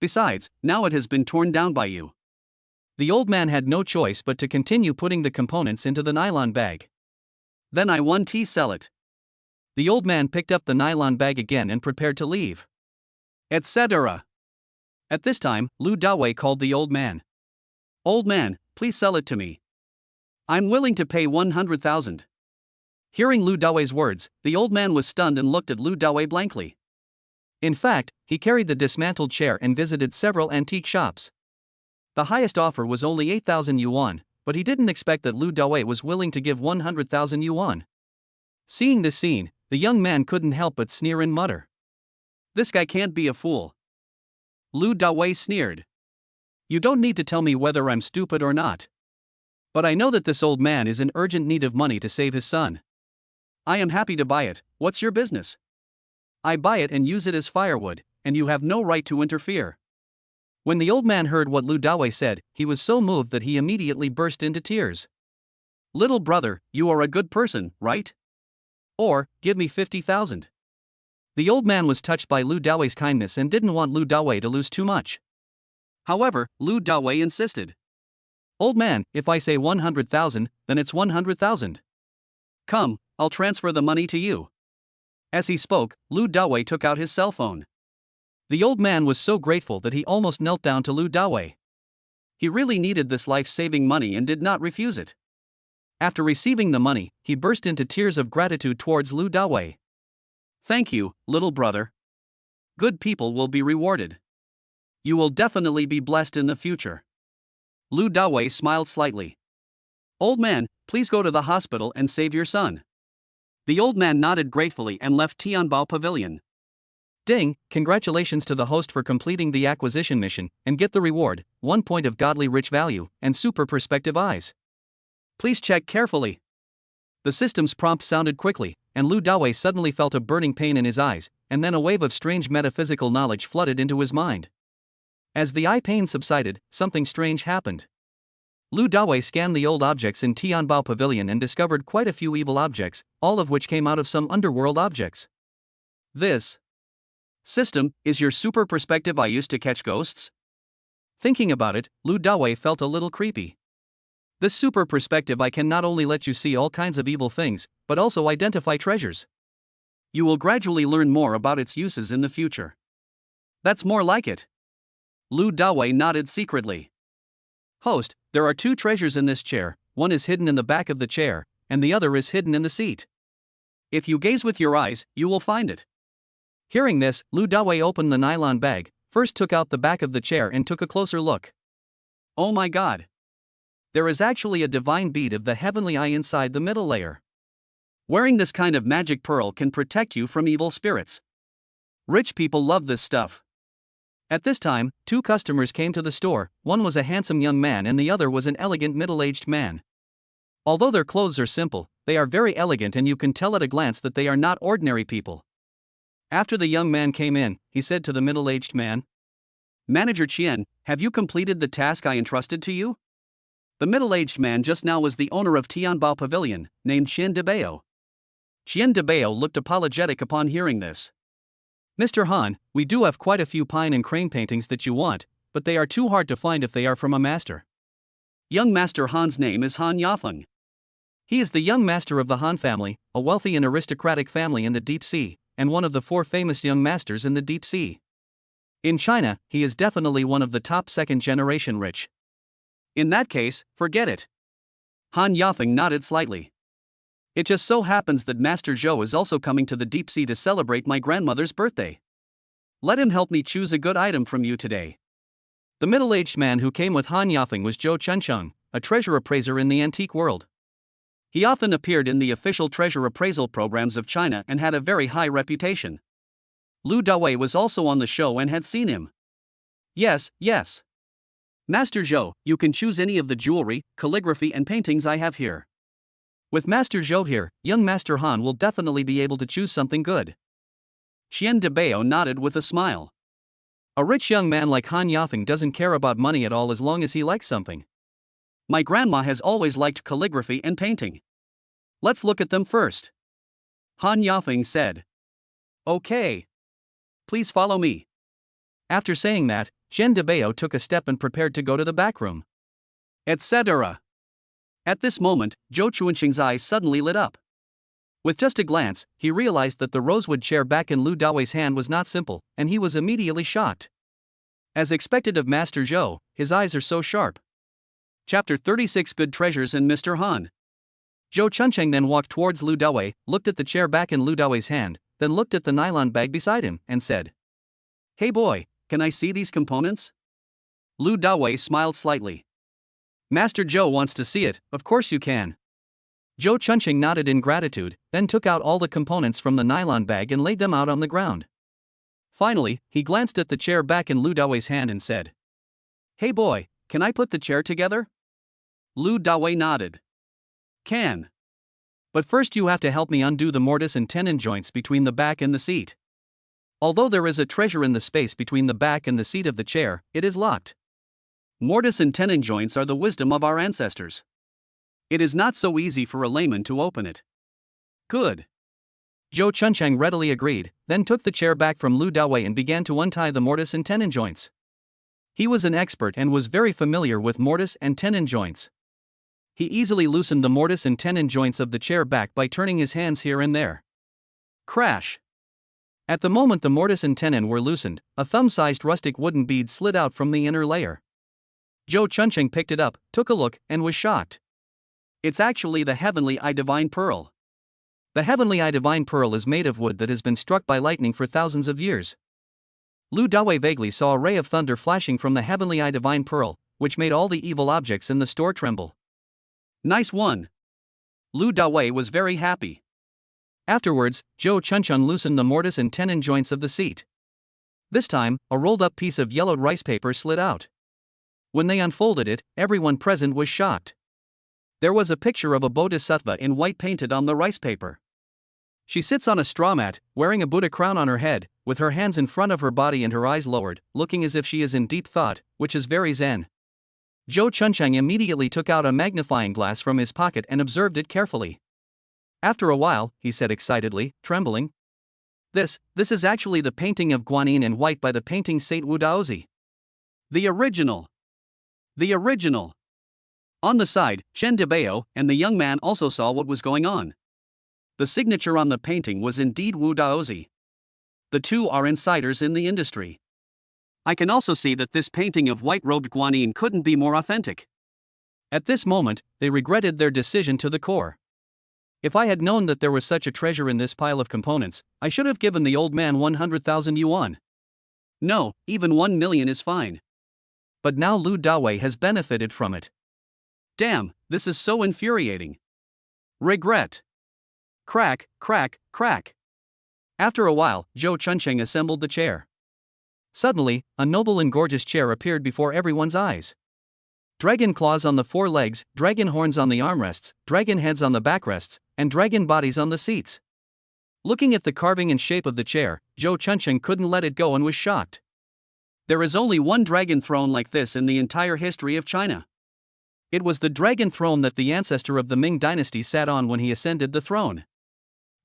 Besides, now it has been torn down by you. The old man had no choice but to continue putting the components into the nylon bag. Then I want to sell it. The old man picked up the nylon bag again and prepared to leave. Etc. At this time, Lu Dawei called the old man. Old man, please sell it to me. I'm willing to pay 100,000. Hearing Lu Dawei's words, the old man was stunned and looked at Lu Dawei blankly. In fact, he carried the dismantled chair and visited several antique shops. The highest offer was only 8,000 yuan, but he didn't expect that Lu Dawei was willing to give 100,000 yuan. Seeing this scene, the young man couldn't help but sneer and mutter. This guy can't be a fool. Lu Dawei sneered. You don't need to tell me whether I'm stupid or not. But I know that this old man is in urgent need of money to save his son. I am happy to buy it. What's your business? I buy it and use it as firewood, and you have no right to interfere. When the old man heard what Lu Dawei said, he was so moved that he immediately burst into tears. Little brother, you are a good person, right? Or, give me 50,000. The old man was touched by Lu Dawei's kindness and didn't want Lu Dawei to lose too much. However, Lu Dawei insisted. Old man, if I say 100,000, then it's 100,000. Come, I'll transfer the money to you. As he spoke, Lu Dawei took out his cell phone. The old man was so grateful that he almost knelt down to Lu Dawei. He really needed this life-saving money and did not refuse it. After receiving the money, he burst into tears of gratitude towards Lu Dawei. Thank you, little brother. Good people will be rewarded. You will definitely be blessed in the future. Lu Dawei smiled slightly. Old man, please go to the hospital and save your son. The old man nodded gratefully and left Tianbao Pavilion. Ding, congratulations to the host for completing the acquisition mission, and get the reward, 1 point of godly rich value, and super perspective eyes. Please check carefully. The system's prompt sounded quickly, and Lu Dawei suddenly felt a burning pain in his eyes, and then a wave of strange metaphysical knowledge flooded into his mind. As the eye pain subsided, something strange happened. Lu Dawei scanned the old objects in Tianbao Pavilion and discovered quite a few evil objects, all of which came out of some underworld objects. This system is your super perspective eye used to catch ghosts? Thinking about it, Lu Dawei felt a little creepy. This super perspective eye can not only let you see all kinds of evil things, but also identify treasures. You will gradually learn more about its uses in the future. That's more like it. Lu Dawei nodded secretly. Host, there are 2 treasures in this chair, one is hidden in the back of the chair, and the other is hidden in the seat. If you gaze with your eyes, you will find it. Hearing this, Lu Dawei opened the nylon bag, first took out the back of the chair and took a closer look. Oh my god! There is actually a divine bead of the heavenly eye inside the middle layer. Wearing this kind of magic pearl can protect you from evil spirits. Rich people love this stuff. At this time, 2 customers came to the store, one was a handsome young man and the other was an elegant middle-aged man. Although their clothes are simple, they are very elegant and you can tell at a glance that they are not ordinary people. After the young man came in, he said to the middle-aged man, Manager Qian, have you completed the task I entrusted to you? The middle-aged man just now was the owner of Tianbao Pavilion, named Qian Debao. Qian Debao looked apologetic upon hearing this. Mr. Han, we do have quite a few pine and crane paintings that you want, but they are too hard to find if they are from a master. Young Master Han's name is Han Yafeng. He is the young master of the Han family, a wealthy and aristocratic family in the deep sea, and one of the 4 famous young masters in the deep sea. In China, he is definitely one of the top 2nd-generation rich. In that case, forget it. Han Yafeng nodded slightly. It just so happens that Master Zhou is also coming to the deep sea to celebrate my grandmother's birthday. Let him help me choose a good item from you today. The middle-aged man who came with Han Yafeng was Zhou Chuncheng, a treasure appraiser in the antique world. He often appeared in the official treasure appraisal programs of China and had a very high reputation. Lu Dawei was also on the show and had seen him. Yes. Master Zhou, you can choose any of the jewelry, calligraphy and paintings I have here. With Master Zhou here, young Master Han will definitely be able to choose something good. Qian Debao nodded with a smile. A rich young man like Han Yafeng doesn't care about money at all as long as he likes something. My grandma has always liked calligraphy and painting. Let's look at them first. Han Yafeng said. Okay. Please follow me. After saying that, Qian Debao took a step and prepared to go to the back room. Etc. At this moment, Zhou Chuncheng's eyes suddenly lit up. With just a glance, he realized that the rosewood chair back in Lu Dawei's hand was not simple, and he was immediately shocked. As expected of Master Zhou, his eyes are so sharp. Chapter 36 Good Treasures and Mr. Han. Zhou Chuncheng then walked towards Lu Dawei, looked at the chair back in Lu Dawei's hand, then looked at the nylon bag beside him, and said, Hey boy, can I see these components? Lu Dawei smiled slightly. Master Zhou wants to see it, of course you can. Zhou Chuncheng nodded in gratitude, then took out all the components from the nylon bag and laid them out on the ground. Finally, he glanced at the chair back in Lu Dawei's hand and said, "Hey boy, can I put the chair together?" Lu Dawei nodded. "Can. But first you have to help me undo the mortise and tenon joints between the back and the seat. Although there is a treasure in the space between the back and the seat of the chair, it is locked. Mortise and tenon joints are the wisdom of our ancestors. It is not so easy for a layman to open it." "Good." Zhou Chuncheng readily agreed, then took the chair back from Lu Dawei and began to untie the mortise and tenon joints. He was an expert and was very familiar with mortise and tenon joints. He easily loosened the mortise and tenon joints of the chair back by turning his hands here and there. Crash! At the moment the mortise and tenon were loosened, a thumb-sized rustic wooden bead slid out from the inner layer. Zhou Chuncheng picked it up, took a look, and was shocked. It's actually the Heavenly Eye Divine Pearl. The Heavenly Eye Divine Pearl is made of wood that has been struck by lightning for thousands of years. Lu Dawei vaguely saw a ray of thunder flashing from the Heavenly Eye Divine Pearl, which made all the evil objects in the store tremble. "Nice one." Lu Dawei was very happy. Afterwards, Zhou Chuncheng loosened the mortise and tenon joints of the seat. This time, a rolled-up piece of yellowed rice paper slid out. When they unfolded it, everyone present was shocked. There was a picture of a bodhisattva in white painted on the rice paper. She sits on a straw mat, wearing a Buddha crown on her head, with her hands in front of her body and her eyes lowered, looking as if she is in deep thought, which is very zen. Zhou Chuncheng immediately took out a magnifying glass from his pocket and observed it carefully. After a while, he said excitedly, trembling, This is actually the painting of Guanyin in white by the painting Saint Wu Daozi. The original. The original." On the side, Chen Debao and the young man also saw what was going on. The signature on the painting was indeed Wu Daozi. The two are insiders in the industry. I can also see that this painting of white-robed Guanyin couldn't be more authentic. At this moment, they regretted their decision to the core. If I had known that there was such a treasure in this pile of components, I should have given the old man 100,000 yuan. No, even 1 million is fine. But now Lu Dawei has benefited from it. Damn, this is so infuriating. Regret. Crack, crack, crack. After a while, Zhou Chuncheng assembled the chair. Suddenly, a noble and gorgeous chair appeared before everyone's eyes. Dragon claws on the four legs, dragon horns on the armrests, dragon heads on the backrests, and dragon bodies on the seats. Looking at the carving and shape of the chair, Zhou Chuncheng couldn't let it go and was shocked. There is only one dragon throne like this in the entire history of China. It was the dragon throne that the ancestor of the Ming dynasty sat on when he ascended the throne.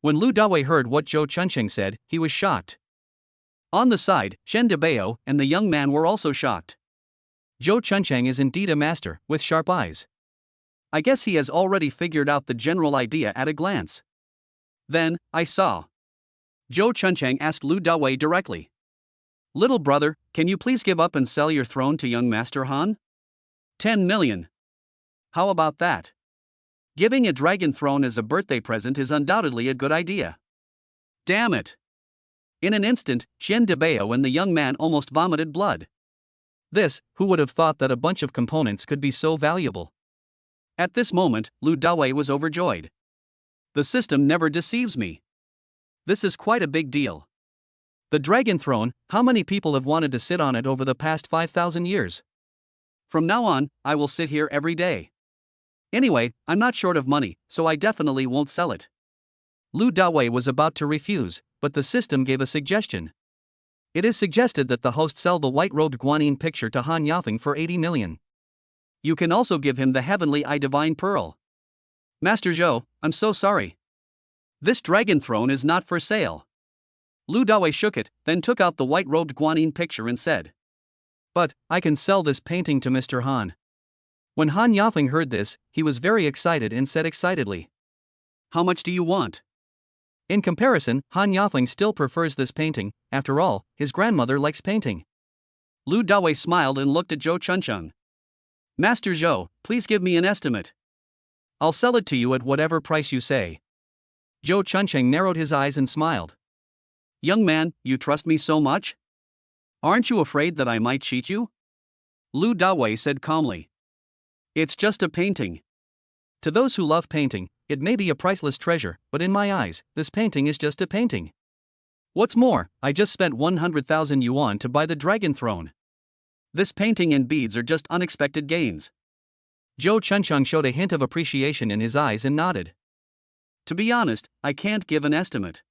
When Lu Dawei heard what Zhou Chuncheng said, he was shocked. On the side, Chen Debao and the young man were also shocked. Zhou Chuncheng is indeed a master, with sharp eyes. I guess he has already figured out the general idea at a glance. Then, I saw. Zhou Chuncheng asked Lu Dawei directly. "Little brother, can you please give up and sell your throne to young Master Han? 10 million. How about that? Giving a dragon throne as a birthday present is undoubtedly a good idea." Damn it. In an instant, Chen Debao and the young man almost vomited blood. Who would have thought that a bunch of components could be so valuable? At this moment, Lu Dawei was overjoyed. The system never deceives me. This is quite a big deal. The dragon throne, how many people have wanted to sit on it over the past 5,000 years? From now on, I will sit here every day. Anyway, I'm not short of money, so I definitely won't sell it. Lu Dawei was about to refuse, but the system gave a suggestion. It is suggested that the host sell the white-robed Guanyin picture to Han Yaofeng for 80 million. You can also give him the Heavenly Eye Divine Pearl. Master Zhou, I'm so sorry. This dragon throne is not for sale. Lu Dawei shook it, then took out the white-robed Guanyin picture and said, "But, I can sell this painting to Mr. Han." When Han Yaofeng heard this, he was very excited and said excitedly, "How much do you want?" In comparison, Han Yaofeng still prefers this painting. After all, his grandmother likes painting. Lu Dawei smiled and looked at Zhou Chuncheng. "Master Zhou, please give me an estimate. I'll sell it to you at whatever price you say." Zhou Chuncheng narrowed his eyes and smiled. "Young man, you trust me so much? Aren't you afraid that I might cheat you?" Lu Dawei said calmly. "It's just a painting. To those who love painting, it may be a priceless treasure, but in my eyes, this painting is just a painting. What's more, I just spent 100,000 yuan to buy the dragon throne. This painting and beads are just unexpected gains. Zhou Chuncheng showed a hint of appreciation in his eyes and nodded. To be honest, I can't give an estimate.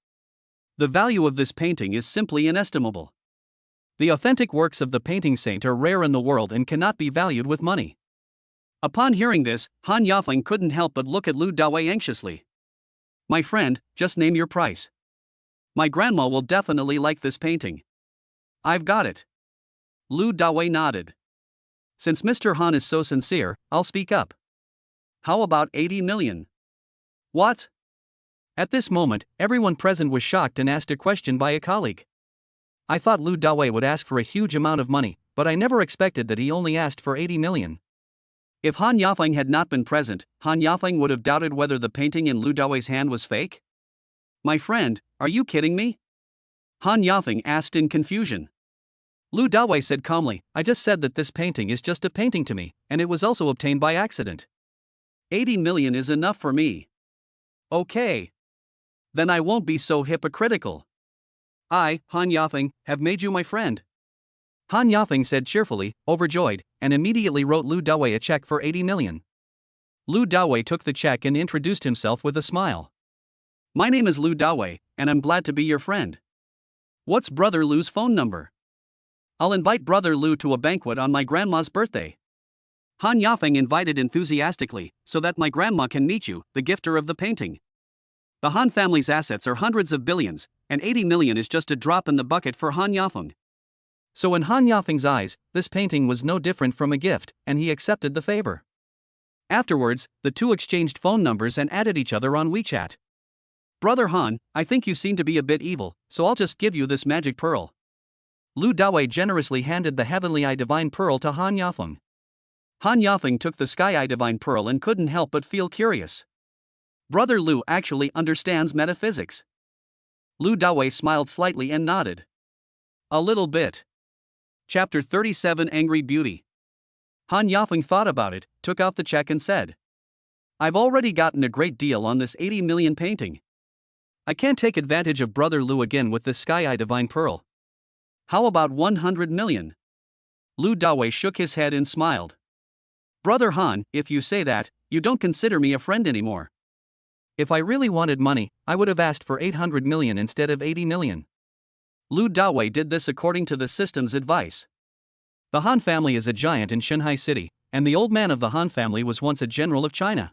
The value of this painting is simply inestimable. The authentic works of the painting saint are rare in the world and cannot be valued with money. Upon hearing this, Han Yafeng couldn't help but look at Lu Dawei anxiously. My friend, just name your price. My grandma will definitely like this painting. I've got it. Lu Dawei nodded. Since Mr. Han is so sincere, I'll speak up. How about 80 million? What? At this moment, everyone present was shocked and asked a question by a colleague. I thought Lu Dawei would ask for a huge amount of money, but I never expected that he only asked for 80 million. If Han Yafeng had not been present, Han Yafeng would have doubted whether the painting in Lu Dawei's hand was fake? My friend, are you kidding me? Han Yafeng asked in confusion. Lu Dawei said calmly, I just said that this painting is just a painting to me, and it was also obtained by accident. 80 million is enough for me. Okay. Then I won't be so hypocritical. I, Han Yafeng, have made you my friend. Han Yafeng said cheerfully, overjoyed, and immediately wrote Lu Dawei a check for 80 million. Lu Dawei took the check and introduced himself with a smile. My name is Lu Dawei, and I'm glad to be your friend. What's Brother Lu's phone number? I'll invite Brother Lu to a banquet on my grandma's birthday. Han Yafeng invited enthusiastically, so that my grandma can meet you, the gifter of the painting. The Han family's assets are hundreds of billions, and 80 million is just a drop in the bucket for Han Yafeng. So in Han Yafeng's eyes, this painting was no different from a gift, and he accepted the favor. Afterwards, the two exchanged phone numbers and added each other on WeChat. Brother Han, I think you seem to be a bit evil, so I'll just give you this magic pearl. Lu Dawei generously handed the Heavenly Eye Divine Pearl to Han Yafeng. Han Yafeng took the Sky Eye Divine Pearl and couldn't help but feel curious. Brother Lu actually understands metaphysics. Lu Dawei smiled slightly and nodded. A little bit. Chapter 37 Angry Beauty. Han Yafeng thought about it, took out the check and said, I've already gotten a great deal on this 80 million painting. I can't take advantage of Brother Lu again with this Sky Eye Divine Pearl. How about 100 million? Lu Dawei shook his head and smiled. Brother Han, if you say that, you don't consider me a friend anymore. If I really wanted money, I would have asked for 800 million instead of 80 million. Lu Dawei did this according to the system's advice. The Han family is a giant in Shanghai City, and the old man of the Han family was once a general of China.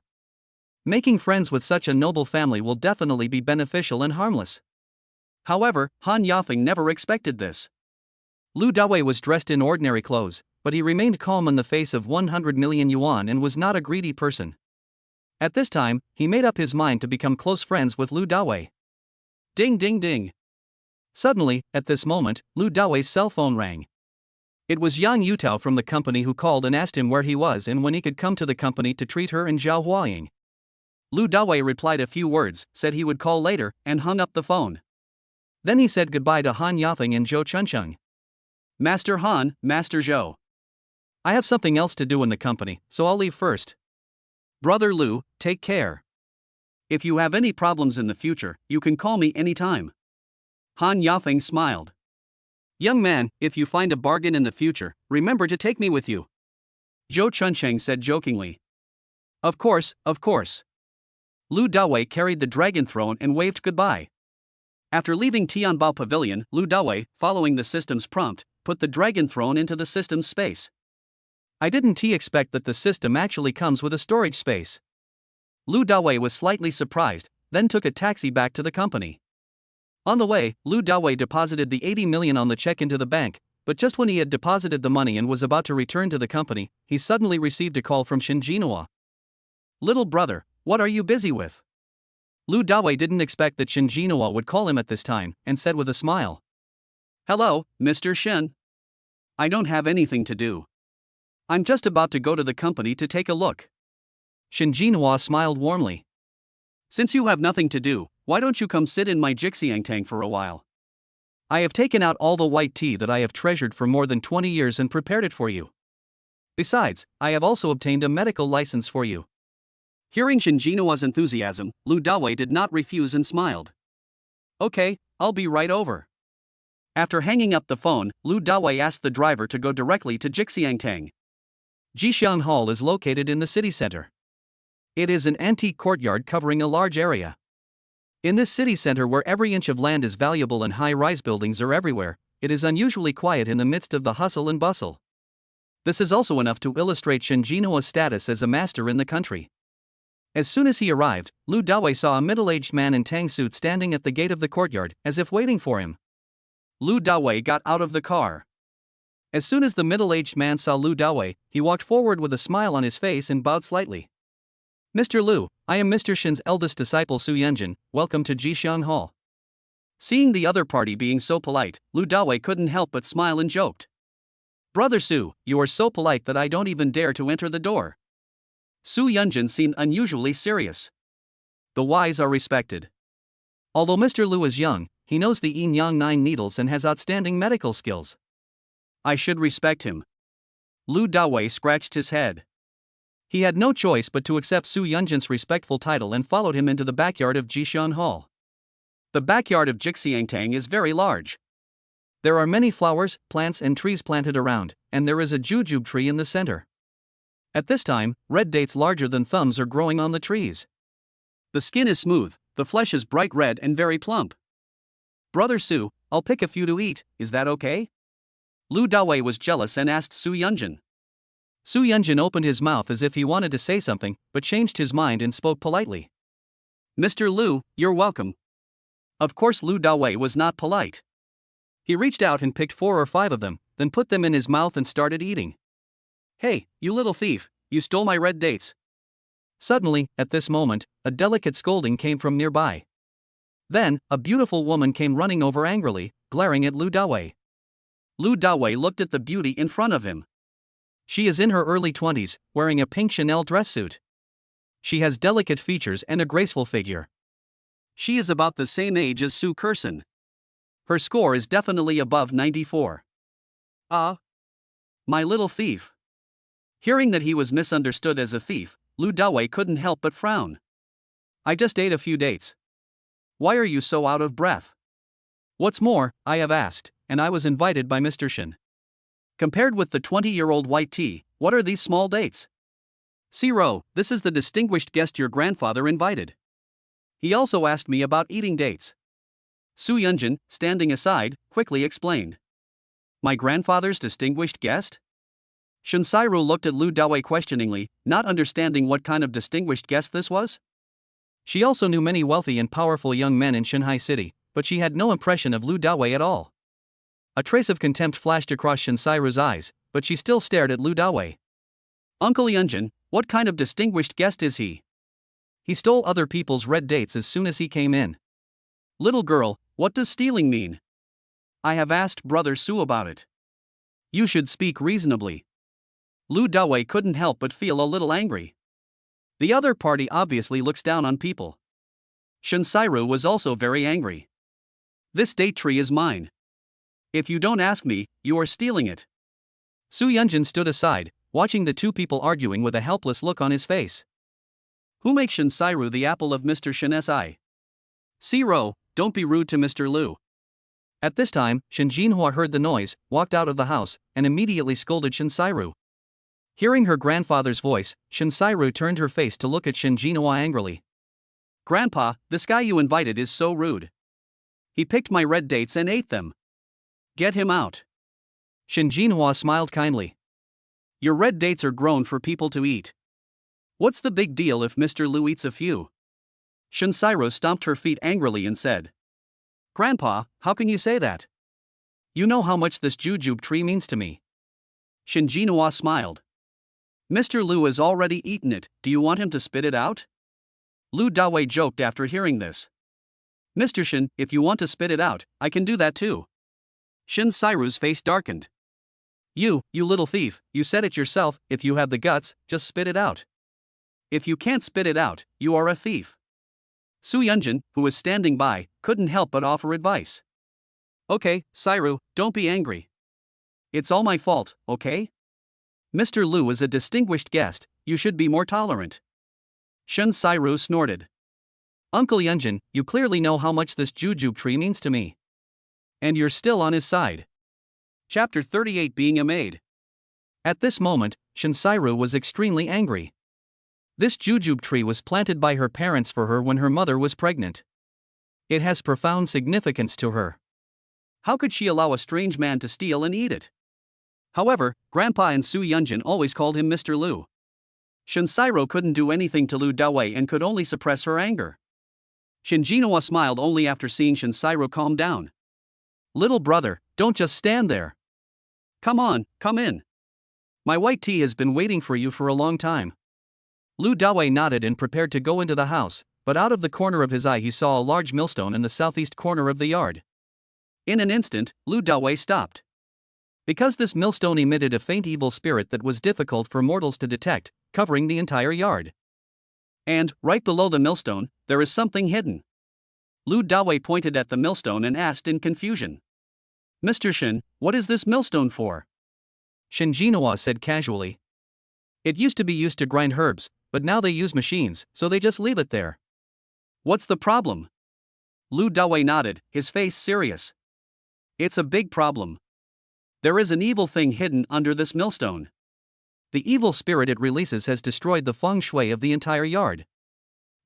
Making friends with such a noble family will definitely be beneficial and harmless. However, Han Yafeng never expected this. Lu Dawei was dressed in ordinary clothes, but he remained calm in the face of 100 million yuan and was not a greedy person. At this time, he made up his mind to become close friends with Lu Dawei. Ding ding ding. Suddenly, at this moment, Lu Dawei's cell phone rang. It was Yang Yutao from the company who called and asked him where he was and when he could come to the company to treat her and Zhao Huaying. Lu Dawei replied a few words, said he would call later, and hung up the phone. Then he said goodbye to Han Yafeng and Zhou Chuncheng. Master Han, Master Zhou. I have something else to do in the company, so I'll leave first. Brother Lu, take care. If you have any problems in the future, you can call me anytime. Han Yafeng smiled. Young man, if you find a bargain in the future, remember to take me with you. Zhou Chuncheng said jokingly. Of course, of course. Lu Dawei carried the dragon throne and waved goodbye. After leaving Tianbao Pavilion, Lu Dawei, following the system's prompt, put the dragon throne into the system's space. I didn't expect that the system actually comes with a storage space. Lu Dawei was slightly surprised, then took a taxi back to the company. On the way, Lu Dawei deposited the 80 million on the check into the bank, but just when he had deposited the money and was about to return to the company, he suddenly received a call from Shin Jinhua. Little brother, what are you busy with? Lu Dawei didn't expect that Shin Jinhua would call him at this time, and said with a smile. Hello, Mr. Shin. I don't have anything to do. I'm just about to go to the company to take a look. Shin Jinhua smiled warmly. Since you have nothing to do, why don't you come sit in my Jixiangtang for a while? I have taken out all the white tea that I have treasured for more than 20 years and prepared it for you. Besides, I have also obtained a medical license for you. Hearing Shin Jinua's enthusiasm, Lu Dawei did not refuse and smiled. Okay, I'll be right over. After hanging up the phone, Lu Dawei asked the driver to go directly to Jixiangtang. Jixiang Hall is located in the city center. It is an antique courtyard covering a large area. In this city center, where every inch of land is valuable and high-rise buildings are everywhere, it is unusually quiet in the midst of the hustle and bustle. This is also enough to illustrate Shen Jinhua's status as a master in the country. As soon as he arrived, Lu Dawei saw a middle-aged man in tang suit standing at the gate of the courtyard, as if waiting for him. Lu Dawei got out of the car. As soon as the middle-aged man saw Lu Dawei, he walked forward with a smile on his face and bowed slightly. "Mr. Lu, I am Mr. Shen's eldest disciple Su Yunjin, welcome to Jixiang Hall." Seeing the other party being so polite, Lu Dawei couldn't help but smile and joked. "Brother Su, you are so polite that I don't even dare to enter the door." Su Yunjin seemed unusually serious. The wise are respected. Although Mr. Lu is young, he knows the Yin Yang 9 needles and has outstanding medical skills. I should respect him. Lu Dawei scratched his head. He had no choice but to accept Su Yunjin's respectful title and followed him into the backyard of Jixiang Hall. The backyard of Jixiangtang is very large. There are many flowers, plants and trees planted around, and there is a jujube tree in the center. At this time, red dates larger than thumbs are growing on the trees. The skin is smooth, the flesh is bright red and very plump. "Brother Su, I'll pick a few to eat, is that okay?" Lu Dawei was jealous and asked Su Yunjin. Su Yunjin opened his mouth as if he wanted to say something, but changed his mind and spoke politely. "Mr. Lu, you're welcome." Of course, Lu Dawei was not polite. He reached out and picked 4 or 5 of them, then put them in his mouth and started eating. "Hey, you little thief, you stole my red dates." Suddenly, at this moment, a delicate scolding came from nearby. Then, a beautiful woman came running over angrily, glaring at Lu Dawei. Lu Dawei looked at the beauty in front of him. She is in her early 20s, wearing a pink Chanel dress suit. She has delicate features and a graceful figure. She is about the same age as Su Kerson. Her score is definitely above 94. "Ah, my little thief." Hearing that he was misunderstood as a thief, Lu Dawei couldn't help but frown. "I just ate a few dates. Why are you so out of breath?" "What's more, I have asked, and I was invited by Mr. Shen. Compared with the 20-year-old white tea, what are these small dates?" "Zero, this is the distinguished guest your grandfather invited. He also asked me about eating dates." Su Yunjin, standing aside, quickly explained. "My grandfather's distinguished guest?" Shinsairu looked at Lu Dawei questioningly, not understanding what kind of distinguished guest this was. She also knew many wealthy and powerful young men in Shanghai City, but she had no impression of Lu Dawei at all. A trace of contempt flashed across Shinsairu's eyes, but she still stared at Lu Dawei. "Uncle Yunjin, what kind of distinguished guest is he? He stole other people's red dates as soon as he came in." "Little girl, what does stealing mean?" "I have asked Brother Su about it." "You should speak reasonably." Lu Dawei couldn't help but feel a little angry. The other party obviously looks down on people. Shinsairu was also very angry. "This date tree is mine. If you don't ask me, you are stealing it." Su Yunjin stood aside, watching the two people arguing with a helpless look on his face. "Who makes Shinsairu the apple of Mr. Shen's eye?" "Zero, don't be rude to Mr. Lu." At this time, Shen Jinhua heard the noise, walked out of the house, and immediately scolded Shinsairu. Hearing her grandfather's voice, Shinsairu turned her face to look at Shen Jinhua angrily. "Grandpa, this guy you invited is so rude. He picked my red dates and ate them. Get him out." Shen Jinhua smiled kindly. "Your red dates are grown for people to eat. What's the big deal if Mr. Lu eats a few?" Shinsairu stomped her feet angrily and said. "Grandpa, how can you say that? You know how much this jujube tree means to me." Shen Jinhua smiled. "Mr. Lu has already eaten it, do you want him to spit it out?" Lu Dawei joked after hearing this. "Mr. Shen, if you want to spit it out, I can do that too." Shinsairu's face darkened. You little thief, you said it yourself, if you have the guts, just spit it out. If you can't spit it out, you are a thief." Su Yunjin, who was standing by, couldn't help but offer advice. "Okay, Sairu, don't be angry. It's all my fault, okay? Mr. Lu is a distinguished guest, you should be more tolerant." Shinsairu snorted. Uncle Yunjin, you clearly know how much this jujube tree means to me. And you're still on his side. Chapter 38 Being a Maid. At this moment, Shinsairu was extremely angry. This jujube tree was planted by her parents for her when her mother was pregnant. It has profound significance to her. How could she allow a strange man to steal and eat it? However, Grandpa and Su Yunjin always called him Mr. Lu. Shinsairu couldn't do anything to Lu Dawei and could only suppress her anger. Shinjinwa smiled only after seeing Shinsairu calm down. Little brother, don't just stand there. Come on, come in. My white tea has been waiting for you for a long time. Lu Dawei nodded and prepared to go into the house, but out of the corner of his eye he saw a large millstone in the southeast corner of the yard. In an instant, Lu Dawei stopped. Because this millstone emitted a faint evil spirit that was difficult for mortals to detect, covering the entire yard. And, right below the millstone, there is something hidden. Lu Dawei pointed at the millstone and asked in confusion. Mr. Shin, what is this millstone for? Shinjinwa said casually. It used to be used to grind herbs, but now they use machines, so they just leave it there. What's the problem? Lu Dawei nodded, his face serious. It's a big problem. There is an evil thing hidden under this millstone. The evil spirit it releases has destroyed the feng shui of the entire yard.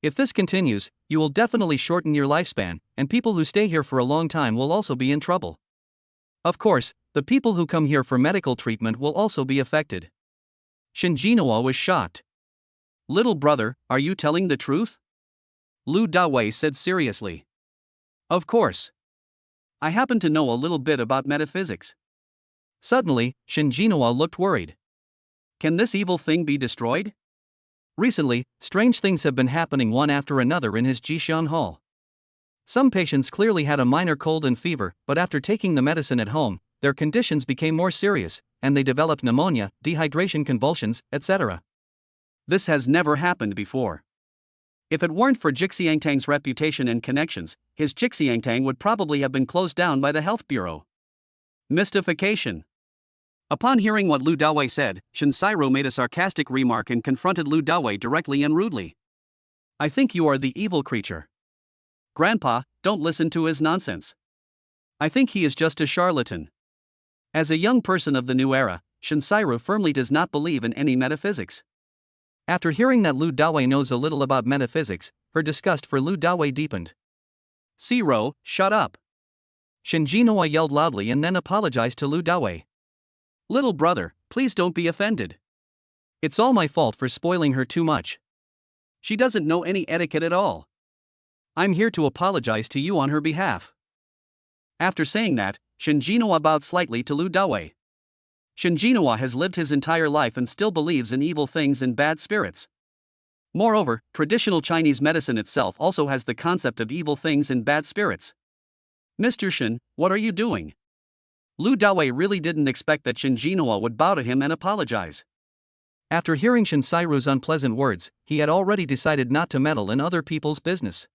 If this continues, you will definitely shorten your lifespan, and people who stay here for a long time will also be in trouble. Of course, the people who come here for medical treatment will also be affected. Shinjinwa was shocked. Little brother, are you telling the truth? Lu Dawei said seriously. Of course. I happen to know a little bit about metaphysics. Suddenly, Shinjinwa looked worried. Can this evil thing be destroyed? Recently, strange things have been happening one after another in his Jishan Hall. Some patients clearly had a minor cold and fever, but after taking the medicine at home, their conditions became more serious, and they developed pneumonia, dehydration, convulsions, etc. This has never happened before. If it weren't for Jixiangtang's reputation and connections, his Jixiangtang would probably have been closed down by the health bureau. Mystification. Upon hearing what Lu Dawei said, Shinsairu made a sarcastic remark and confronted Lu Dawei directly and rudely. I think you are the evil creature. Grandpa, don't listen to his nonsense. I think he is just a charlatan. As a young person of the new era, Shinsairu firmly does not believe in any metaphysics. After hearing that Lu Dawei knows a little about metaphysics, her disgust for Lu Dawei deepened. Zero, shut up. Shinjinwa yelled loudly and then apologized to Lu Dawei. Little brother, please don't be offended. It's all my fault for spoiling her too much. She doesn't know any etiquette at all. I'm here to apologize to you on her behalf. After saying that, Shinjinwa bowed slightly to Lu Dawei. Shinjinwa has lived his entire life and still believes in evil things and bad spirits. Moreover, traditional Chinese medicine itself also has the concept of evil things and bad spirits. Mr. Shin, what are you doing? Lu Dawei really didn't expect that Shinjinwa would bow to him and apologize. After hearing Shinsairu's unpleasant words, he had already decided not to meddle in other people's business.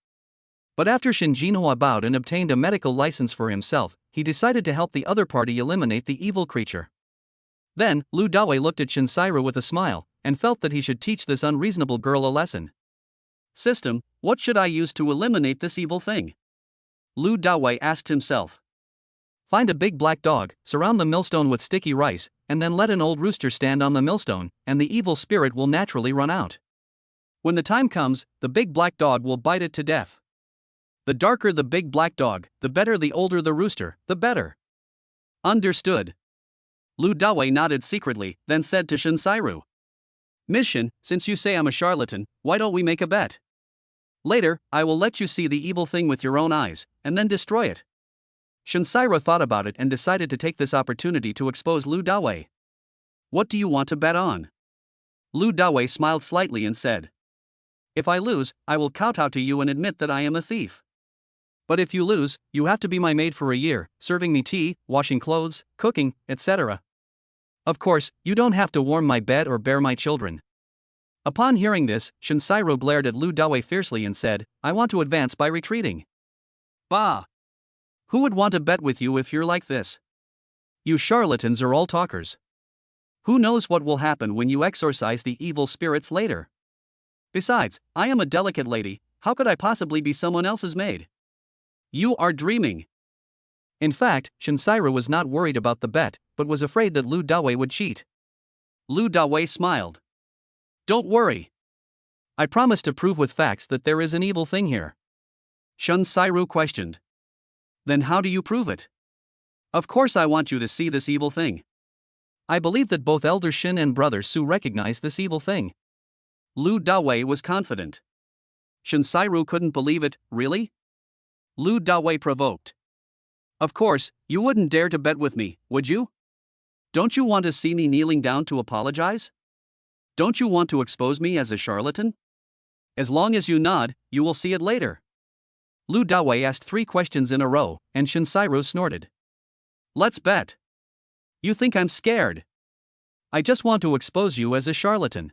But after Shinjinwa bowed and obtained a medical license for himself, he decided to help the other party eliminate the evil creature. Then, Lu Dawei looked at Shinsairu with a smile, and felt that he should teach this unreasonable girl a lesson. System, what should I use to eliminate this evil thing? Lu Dawei asked himself. Find a big black dog, surround the millstone with sticky rice, and then let an old rooster stand on the millstone, and the evil spirit will naturally run out. When the time comes, the big black dog will bite it to death. The darker the big black dog, the better; the older the rooster, the better. Understood. Lu Dawei nodded secretly, then said to Shinsairu. Miss Shin, since you say I'm a charlatan, why don't we make a bet? Later, I will let you see the evil thing with your own eyes, and then destroy it. Shinsairu thought about it and decided to take this opportunity to expose Lu Dawei. What do you want to bet on? Lu Dawei smiled slightly and said. If I lose, I will kowtow to you and admit that I am a thief. But if you lose, you have to be my maid for a year, serving me tea, washing clothes, cooking, etc. Of course, you don't have to warm my bed or bear my children. Upon hearing this, Shinsairu glared at Lu Dawei fiercely and said, I want to advance by retreating. Bah! Who would want to bet with you if you're like this? You charlatans are all talkers. Who knows what will happen when you exorcise the evil spirits later? Besides, I am a delicate lady, How could I possibly be someone else's maid? You are dreaming. In fact, Shinsairu was not worried about the bet, but was afraid that Lu Dawei would cheat. Lu Dawei smiled. Don't worry. I promise to prove with facts that there is an evil thing here. Shinsairu questioned. Then how do you prove it? Of course I want you to see this evil thing. I believe that both Elder Shin and Brother Su recognize this evil thing. Lu Dawei was confident. Shinsairu couldn't believe it. Really? Lu Dawei provoked. Of course, you wouldn't dare to bet with me, would you? Don't you want to see me kneeling down to apologize? Don't you want to expose me as a charlatan? As long as you nod, you will see it later. Lu Dawei asked 3 questions in a row, and Shinsairu snorted. Let's bet. You think I'm scared? I just want to expose you as a charlatan.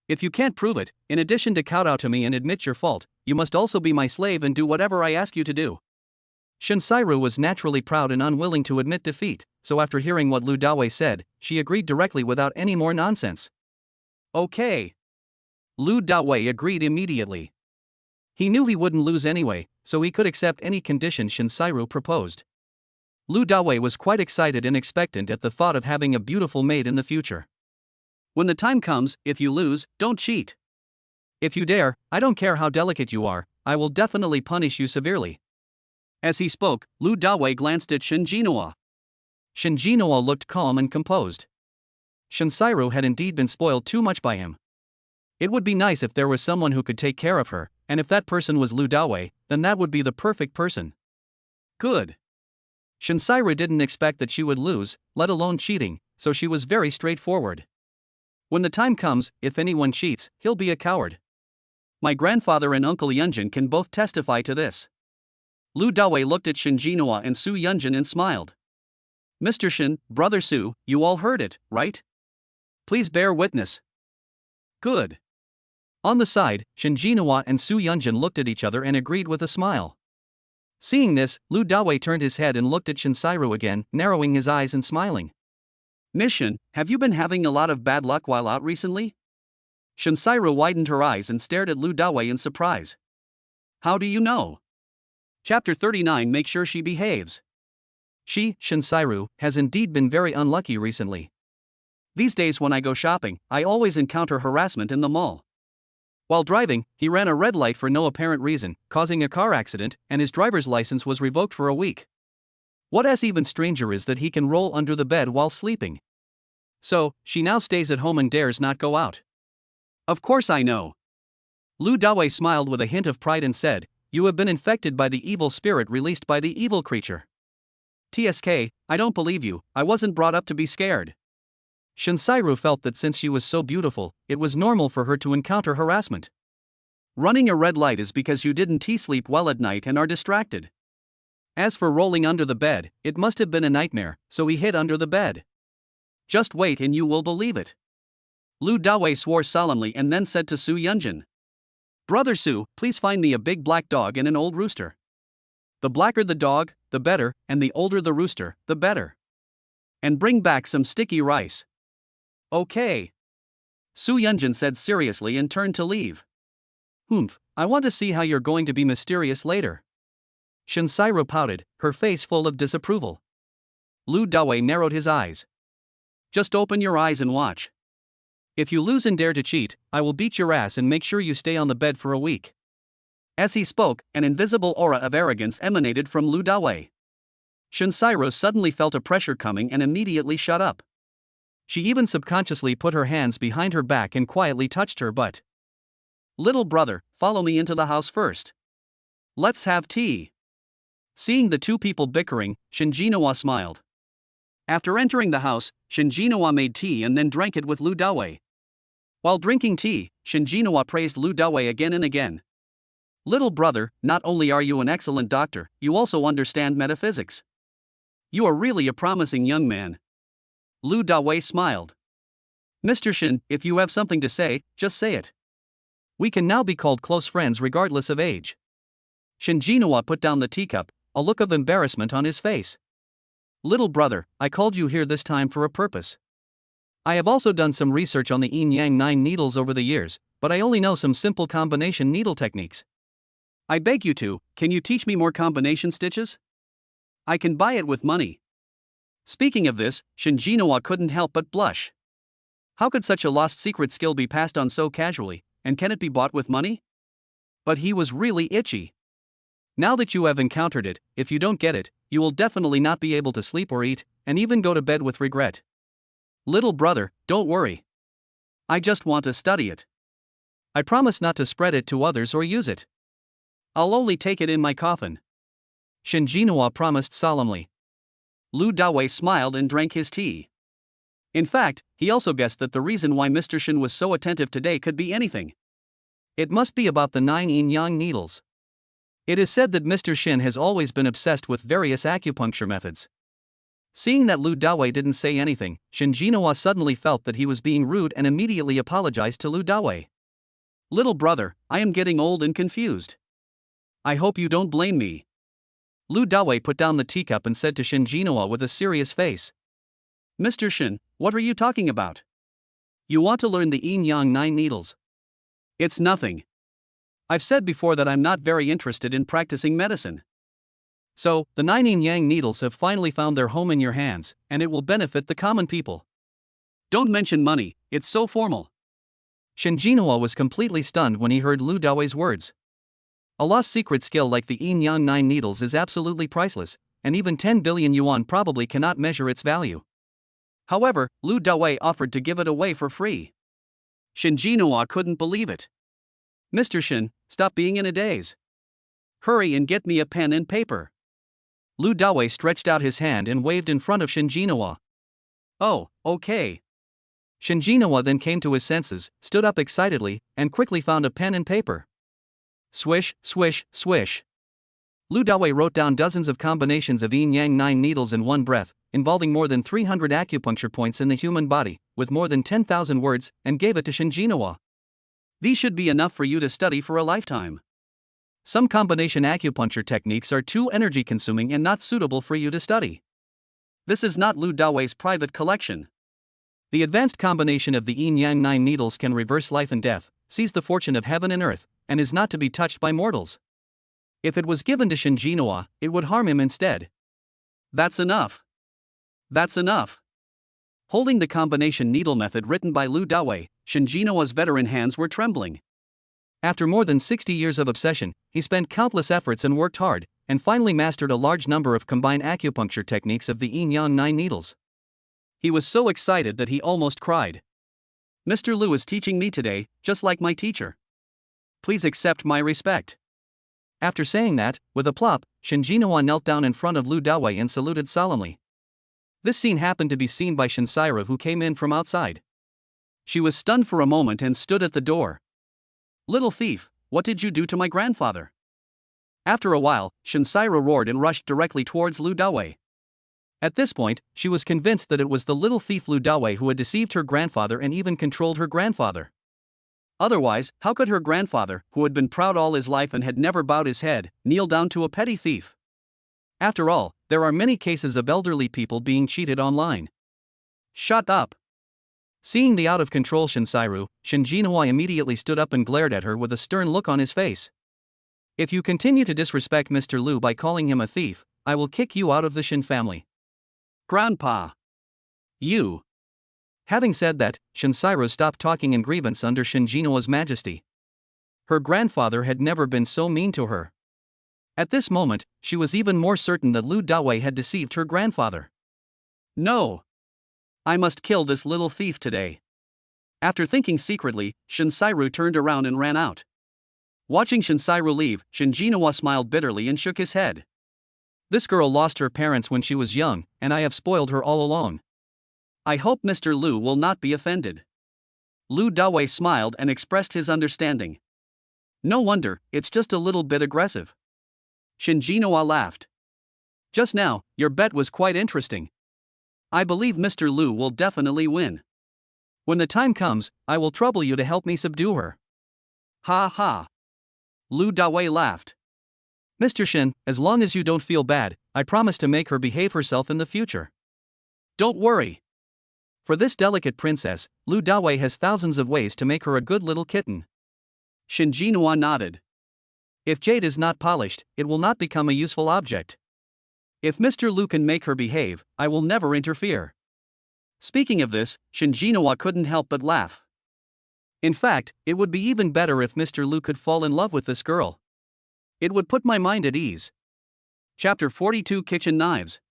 If you can't prove it, in addition to kowtow to me and admit your fault, you must also be my slave and do whatever I ask you to do. Shinsairu was naturally proud and unwilling to admit defeat, so after hearing what Lu Dawei said, she agreed directly without any more nonsense. Okay. Lu Dawei agreed immediately. He knew he wouldn't lose anyway, so he could accept any condition Shinsairu proposed. Lu Dawei was quite excited and expectant at the thought of having a beautiful maid in the future. When the time comes, if you lose, don't cheat. If you dare, I don't care how delicate you are, I will definitely punish you severely. As he spoke, Lu Dawei glanced at Shinjinua. Shinjinua looked calm and composed. Shinsairu had indeed been spoiled too much by him. It would be nice if there was someone who could take care of her, and if that person was Lu Dawei, then that would be the perfect person. Good. Shinsairu didn't expect that she would lose, let alone cheating, so she was very straightforward. When the time comes, if anyone cheats, he'll be a coward. My grandfather and Uncle Yunjin can both testify to this. Lu Dawei looked at Shinjinua and Su Yunjin and smiled. Mr. Shin, Brother Su, you all heard it, right? Please bear witness. Good. On the side, Shinjinua and Su Yunjin looked at each other and agreed with a smile. Seeing this, Lu Dawei turned his head and looked at Shinsairu again, narrowing his eyes and smiling. Miss Shin, have you been having a lot of bad luck while out recently? Shinsairu widened her eyes and stared at Lu Dawei in surprise. How do you know? Chapter 39. Make sure she behaves. She, Shinsairu, has indeed been very unlucky recently. These days when I go shopping, I always encounter harassment in the mall. While driving, he ran a red light for no apparent reason, causing a car accident, and his driver's license was revoked for a week. What is even stranger is that he can roll under the bed while sleeping. So, she now stays at home and dares not go out. Of course I know. Lu Dawei smiled with a hint of pride and said, You have been infected by the evil spirit released by the evil creature. TSK, I don't believe you, I wasn't brought up to be scared. Shinsairu felt that since she was so beautiful, it was normal for her to encounter harassment. Running a red light is because you didn't sleep well at night and are distracted. As for rolling under the bed, it must have been a nightmare, so he hid under the bed. Just wait and you will believe it. Lu Dawei swore solemnly and then said to Su Yunjin. Brother Su, please find me a big black dog and an old rooster. The blacker the dog, the better, and the older the rooster, the better. And bring back some sticky rice. Okay. Su Yunjin said seriously and turned to leave. Humph, I want to see how you're going to be mysterious later. Shinsairu pouted, her face full of disapproval. Lu Dawei narrowed his eyes. Just open your eyes and watch. If you lose and dare to cheat, I will beat your ass and make sure you stay on the bed for a week. As he spoke, an invisible aura of arrogance emanated from Lu Dawei. Shinsairu suddenly felt a pressure coming and immediately shut up. She even subconsciously put her hands behind her back and quietly touched her butt. Little brother, follow me into the house first. Let's have tea. Seeing the two people bickering, Shinjinua smiled. After entering the house, Shinjinua made tea and then drank it with Lu Dawei. While drinking tea, Shinjinua praised Lu Dawei again and again. Little brother, not only are you an excellent doctor, you also understand metaphysics. You are really a promising young man. Lu Dawei smiled. Mr. Shin, if you have something to say, just say it. We can now be called close friends regardless of age. Shinjinua put down the teacup, a look of embarrassment on his face. Little brother, I called you here this time for a purpose. I have also done some research on the yin-yang 9 needles over the years, but I only know some simple combination needle techniques. I beg you to, can you teach me more combination stitches? I can buy it with money. Speaking of this, Shinjinoa couldn't help but blush. How could such a lost secret skill be passed on so casually, and can it be bought with money? But he was really itchy. Now that you have encountered it, if you don't get it, you will definitely not be able to sleep or eat, and even go to bed with regret. Little brother, don't worry. I just want to study it. I promise not to spread it to others or use it. I'll only take it in my coffin. Shinjinoa promised solemnly. Lu Dawei smiled and drank his tea. In fact, he also guessed that the reason why Mr. Shin was so attentive today could be anything. It must be about the 9 yin-yang needles. It is said that Mr. Shin has always been obsessed with various acupuncture methods. Seeing that Lu Dawei didn't say anything, Shinjinoa suddenly felt that he was being rude and immediately apologized to Lu Dawei. Little brother, I am getting old and confused. I hope you don't blame me. Lu Dawei put down the teacup and said to Shinjinoa with a serious face. Mr. Shin, what are you talking about? You want to learn the yin-yang 9 needles. It's nothing. I've said before that I'm not very interested in practicing medicine. So, the 9 yin-yang needles have finally found their home in your hands, and it will benefit the common people. Don't mention money, it's so formal. Shinjinoa was completely stunned when he heard Lu Dawei's words. A lost secret skill like the yin-yang 9 needles is absolutely priceless, and even 10 billion yuan probably cannot measure its value. However, Lu Dawei offered to give it away for free. Shinjinoa couldn't believe it. Mr. Shin, stop being in a daze. Hurry and get me a pen and paper. Lu Dawei stretched out his hand and waved in front of Shinjinoa. Oh, okay. Shinjinoa then came to his senses, stood up excitedly, and quickly found a pen and paper. Swish, swish, swish. Lu Dawei wrote down dozens of combinations of yin-yang 9 needles in one breath, involving more than 300 acupuncture points in the human body, with more than 10,000 words, and gave it to Shinjinoa. These should be enough for you to study for a lifetime. Some combination acupuncture techniques are too energy-consuming and not suitable for you to study. This is not Lu Dawei's private collection. The advanced combination of the yin-yang 9 needles can reverse life and death, seize the fortune of heaven and earth, and is not to be touched by mortals. If it was given to Shinjinoa, it would harm him instead. That's enough. That's enough. Holding the combination needle method written by Lu Dawei, Shinjinoa's veteran hands were trembling. After more than 60 years of obsession, he spent countless efforts and worked hard, and finally mastered a large number of combined acupuncture techniques of the yin-yang 9 needles. He was so excited that he almost cried. Mr. Lu is teaching me today, just like my teacher. Please accept my respect. After saying that, with a plop, Shinjinoa knelt down in front of Lu Dawei and saluted solemnly. This scene happened to be seen by Shinsairu, who came in from outside. She was stunned for a moment and stood at the door. Little thief, what did you do to my grandfather? After a while, Shinsairu roared and rushed directly towards Lu Dawei. At this point, she was convinced that it was the little thief Lu Dawei who had deceived her grandfather and even controlled her grandfather. Otherwise, how could her grandfather, who had been proud all his life and had never bowed his head, kneel down to a petty thief? After all, there are many cases of elderly people being cheated online. Shut up! Seeing the out-of-control Shinsairu, Shinjinoa immediately stood up and glared at her with a stern look on his face. If you continue to disrespect Mr. Lu by calling him a thief, I will kick you out of the Shin family. Grandpa! You! Having said that, Shinsairu stopped talking in grievance under Shinjinoa's majesty. Her grandfather had never been so mean to her. At this moment, she was even more certain that Lu Dawei had deceived her grandfather. No! I must kill this little thief today. After thinking secretly, Shinsairu turned around and ran out. Watching Shinsairu leave, Shinjinoa smiled bitterly and shook his head. This girl lost her parents when she was young, and I have spoiled her all along. I hope Mr. Lu will not be offended. Lu Dawei smiled and expressed his understanding. No wonder, it's just a little bit aggressive. Shinjinoa laughed. Just now, your bet was quite interesting. I believe Mr. Lu will definitely win. When the time comes, I will trouble you to help me subdue her. Ha ha. Lu Dawei laughed. Mr. Shin, as long as you don't feel bad, I promise to make her behave herself in the future. Don't worry. For this delicate princess, Lu Dawei has thousands of ways to make her a good little kitten. Shinjinoa nodded. If jade is not polished, it will not become a useful object. If Mr. Lu can make her behave, I will never interfere. Speaking of this, Shinjinawa couldn't help but laugh. In fact, it would be even better if Mr. Lu could fall in love with this girl. It would put my mind at ease. Chapter 42 Kitchen Knives.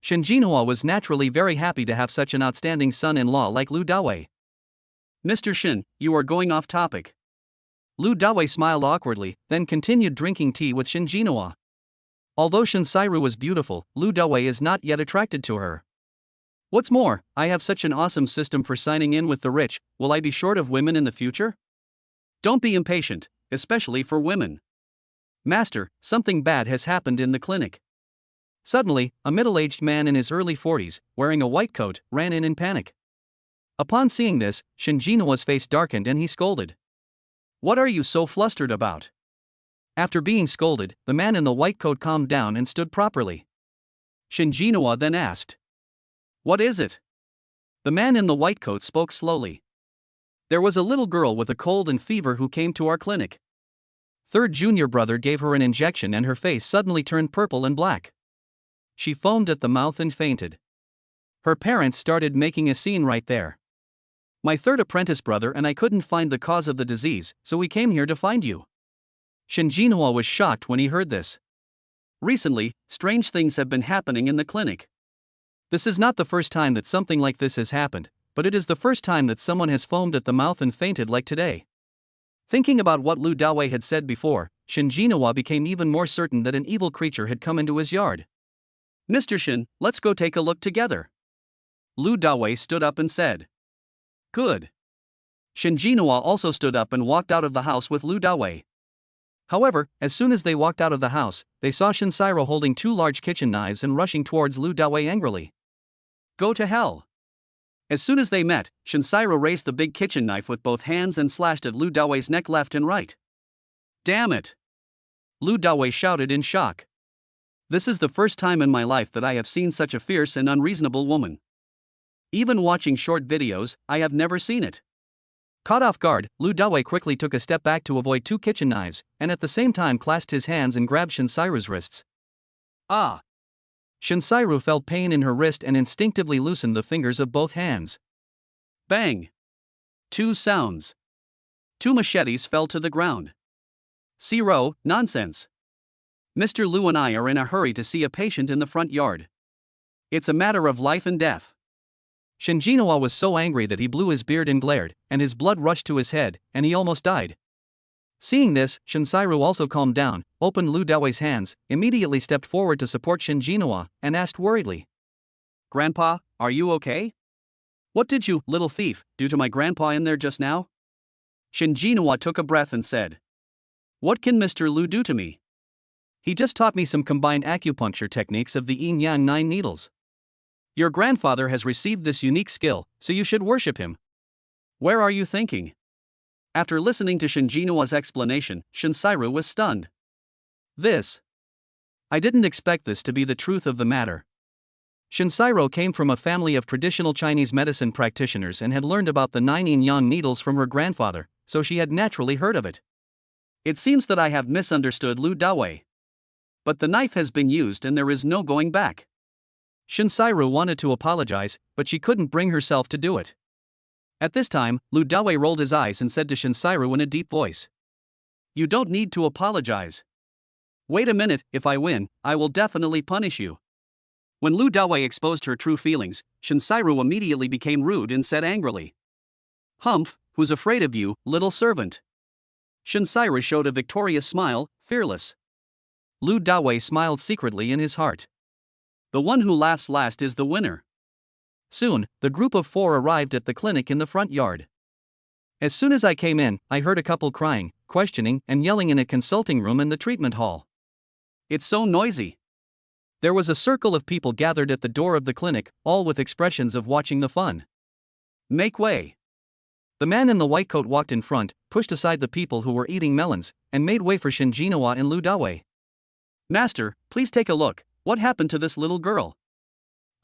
Shinjinawa was naturally very happy to have such an outstanding son-in-law like Lu Dawei. Mr. Shin, you are going off topic. Lu Dawei smiled awkwardly, then continued drinking tea with Shinjinawa. Although Shinsairu was beautiful, Lu Dawei is not yet attracted to her. What's more, I have such an awesome system for signing in with the rich. Will I be short of women in the future? Don't be impatient, especially for women. Master, something bad has happened in the clinic. Suddenly, a middle-aged man in his early 40s, wearing a white coat, ran in panic. Upon seeing this, Shinjinawa's face darkened and he scolded. What are you so flustered about? After being scolded, the man in the white coat calmed down and stood properly. Shinjinawa then asked, What is it? The man in the white coat spoke slowly. There was a little girl with a cold and fever who came to our clinic. Third junior brother gave her an injection and her face suddenly turned purple and black. She foamed at the mouth and fainted. Her parents started making a scene right there. My third apprentice brother and I couldn't find the cause of the disease, so we came here to find you. Shinjinawa was shocked when he heard this. Recently, strange things have been happening in the clinic. This is not the first time that something like this has happened, but it is the first time that someone has foamed at the mouth and fainted like today. Thinking about what Lu Dawei had said before, Shinjinawa became even more certain that an evil creature had come into his yard. Mr. Shin, let's go take a look together. Lu Dawei stood up and said. Good. Shinjinawa also stood up and walked out of the house with Lu Dawei. However, as soon as they walked out of the house, they saw Shinsairu holding two large kitchen knives and rushing towards Lu Dawei angrily. Go to hell. As soon as they met, Shinsairu raised the big kitchen knife with both hands and slashed at Lu Dawei's neck left and right. Damn it! Lu Dawei shouted in shock. This is the first time in my life that I have seen such a fierce and unreasonable woman. Even watching short videos, I have never seen it. Caught off guard, Lu Dawei quickly took a step back to avoid two kitchen knives, and at the same time clasped his hands and grabbed Shinsairu's wrists. Ah! Shinsairu felt pain in her wrist and instinctively loosened the fingers of both hands. Bang! Two sounds. Two machetes fell to the ground. Zero, nonsense. Mr. Lu and I are in a hurry to see a patient in the front yard. It's a matter of life and death. Shinjinawa was so angry that he blew his beard and glared, and his blood rushed to his head, and he almost died. Seeing this, Shinsairu also calmed down, opened Lu Dawei's hands, immediately stepped forward to support Shinjinawa, and asked worriedly. Grandpa, are you okay? What did you, little thief, do to my grandpa in there just now? Shinjinawa took a breath and said. What can Mr. Lu do to me? He just taught me some combined acupuncture techniques of the yin-yang 9 needles. Your grandfather has received this unique skill, so you should worship him. Where are you thinking? After listening to Shinjinawa's explanation, Shinsairu was stunned. I didn't expect this to be the truth of the matter. Shinsairu came from a family of traditional Chinese medicine practitioners and had learned about the 9 yin-yang needles from her grandfather, so she had naturally heard of it. It seems that I have misunderstood Lu Dawei. But the knife has been used and there is no going back. Shinsairu wanted to apologize, but she couldn't bring herself to do it. At this time, Lu Dawei rolled his eyes and said to Shinsairu in a deep voice. You don't need to apologize. Wait a minute, if I win, I will definitely punish you. When Lu Dawei exposed her true feelings, Shinsairu immediately became rude and said angrily. Humph, who's afraid of you, little servant? Shinsairu showed a victorious smile, fearless. Lu Dawei smiled secretly in his heart. The one who laughs last is the winner. Soon, the group of 4 arrived at the clinic in the front yard. As soon as I came in, I heard a couple crying, questioning, and yelling in a consulting room in the treatment hall. It's so noisy. There was a circle of people gathered at the door of the clinic, all with expressions of watching the fun. Make way. The man in the white coat walked in front, pushed aside the people who were eating melons, and made way for Shinjinawa and Lu Dawei. Master, please take a look. What happened to this little girl?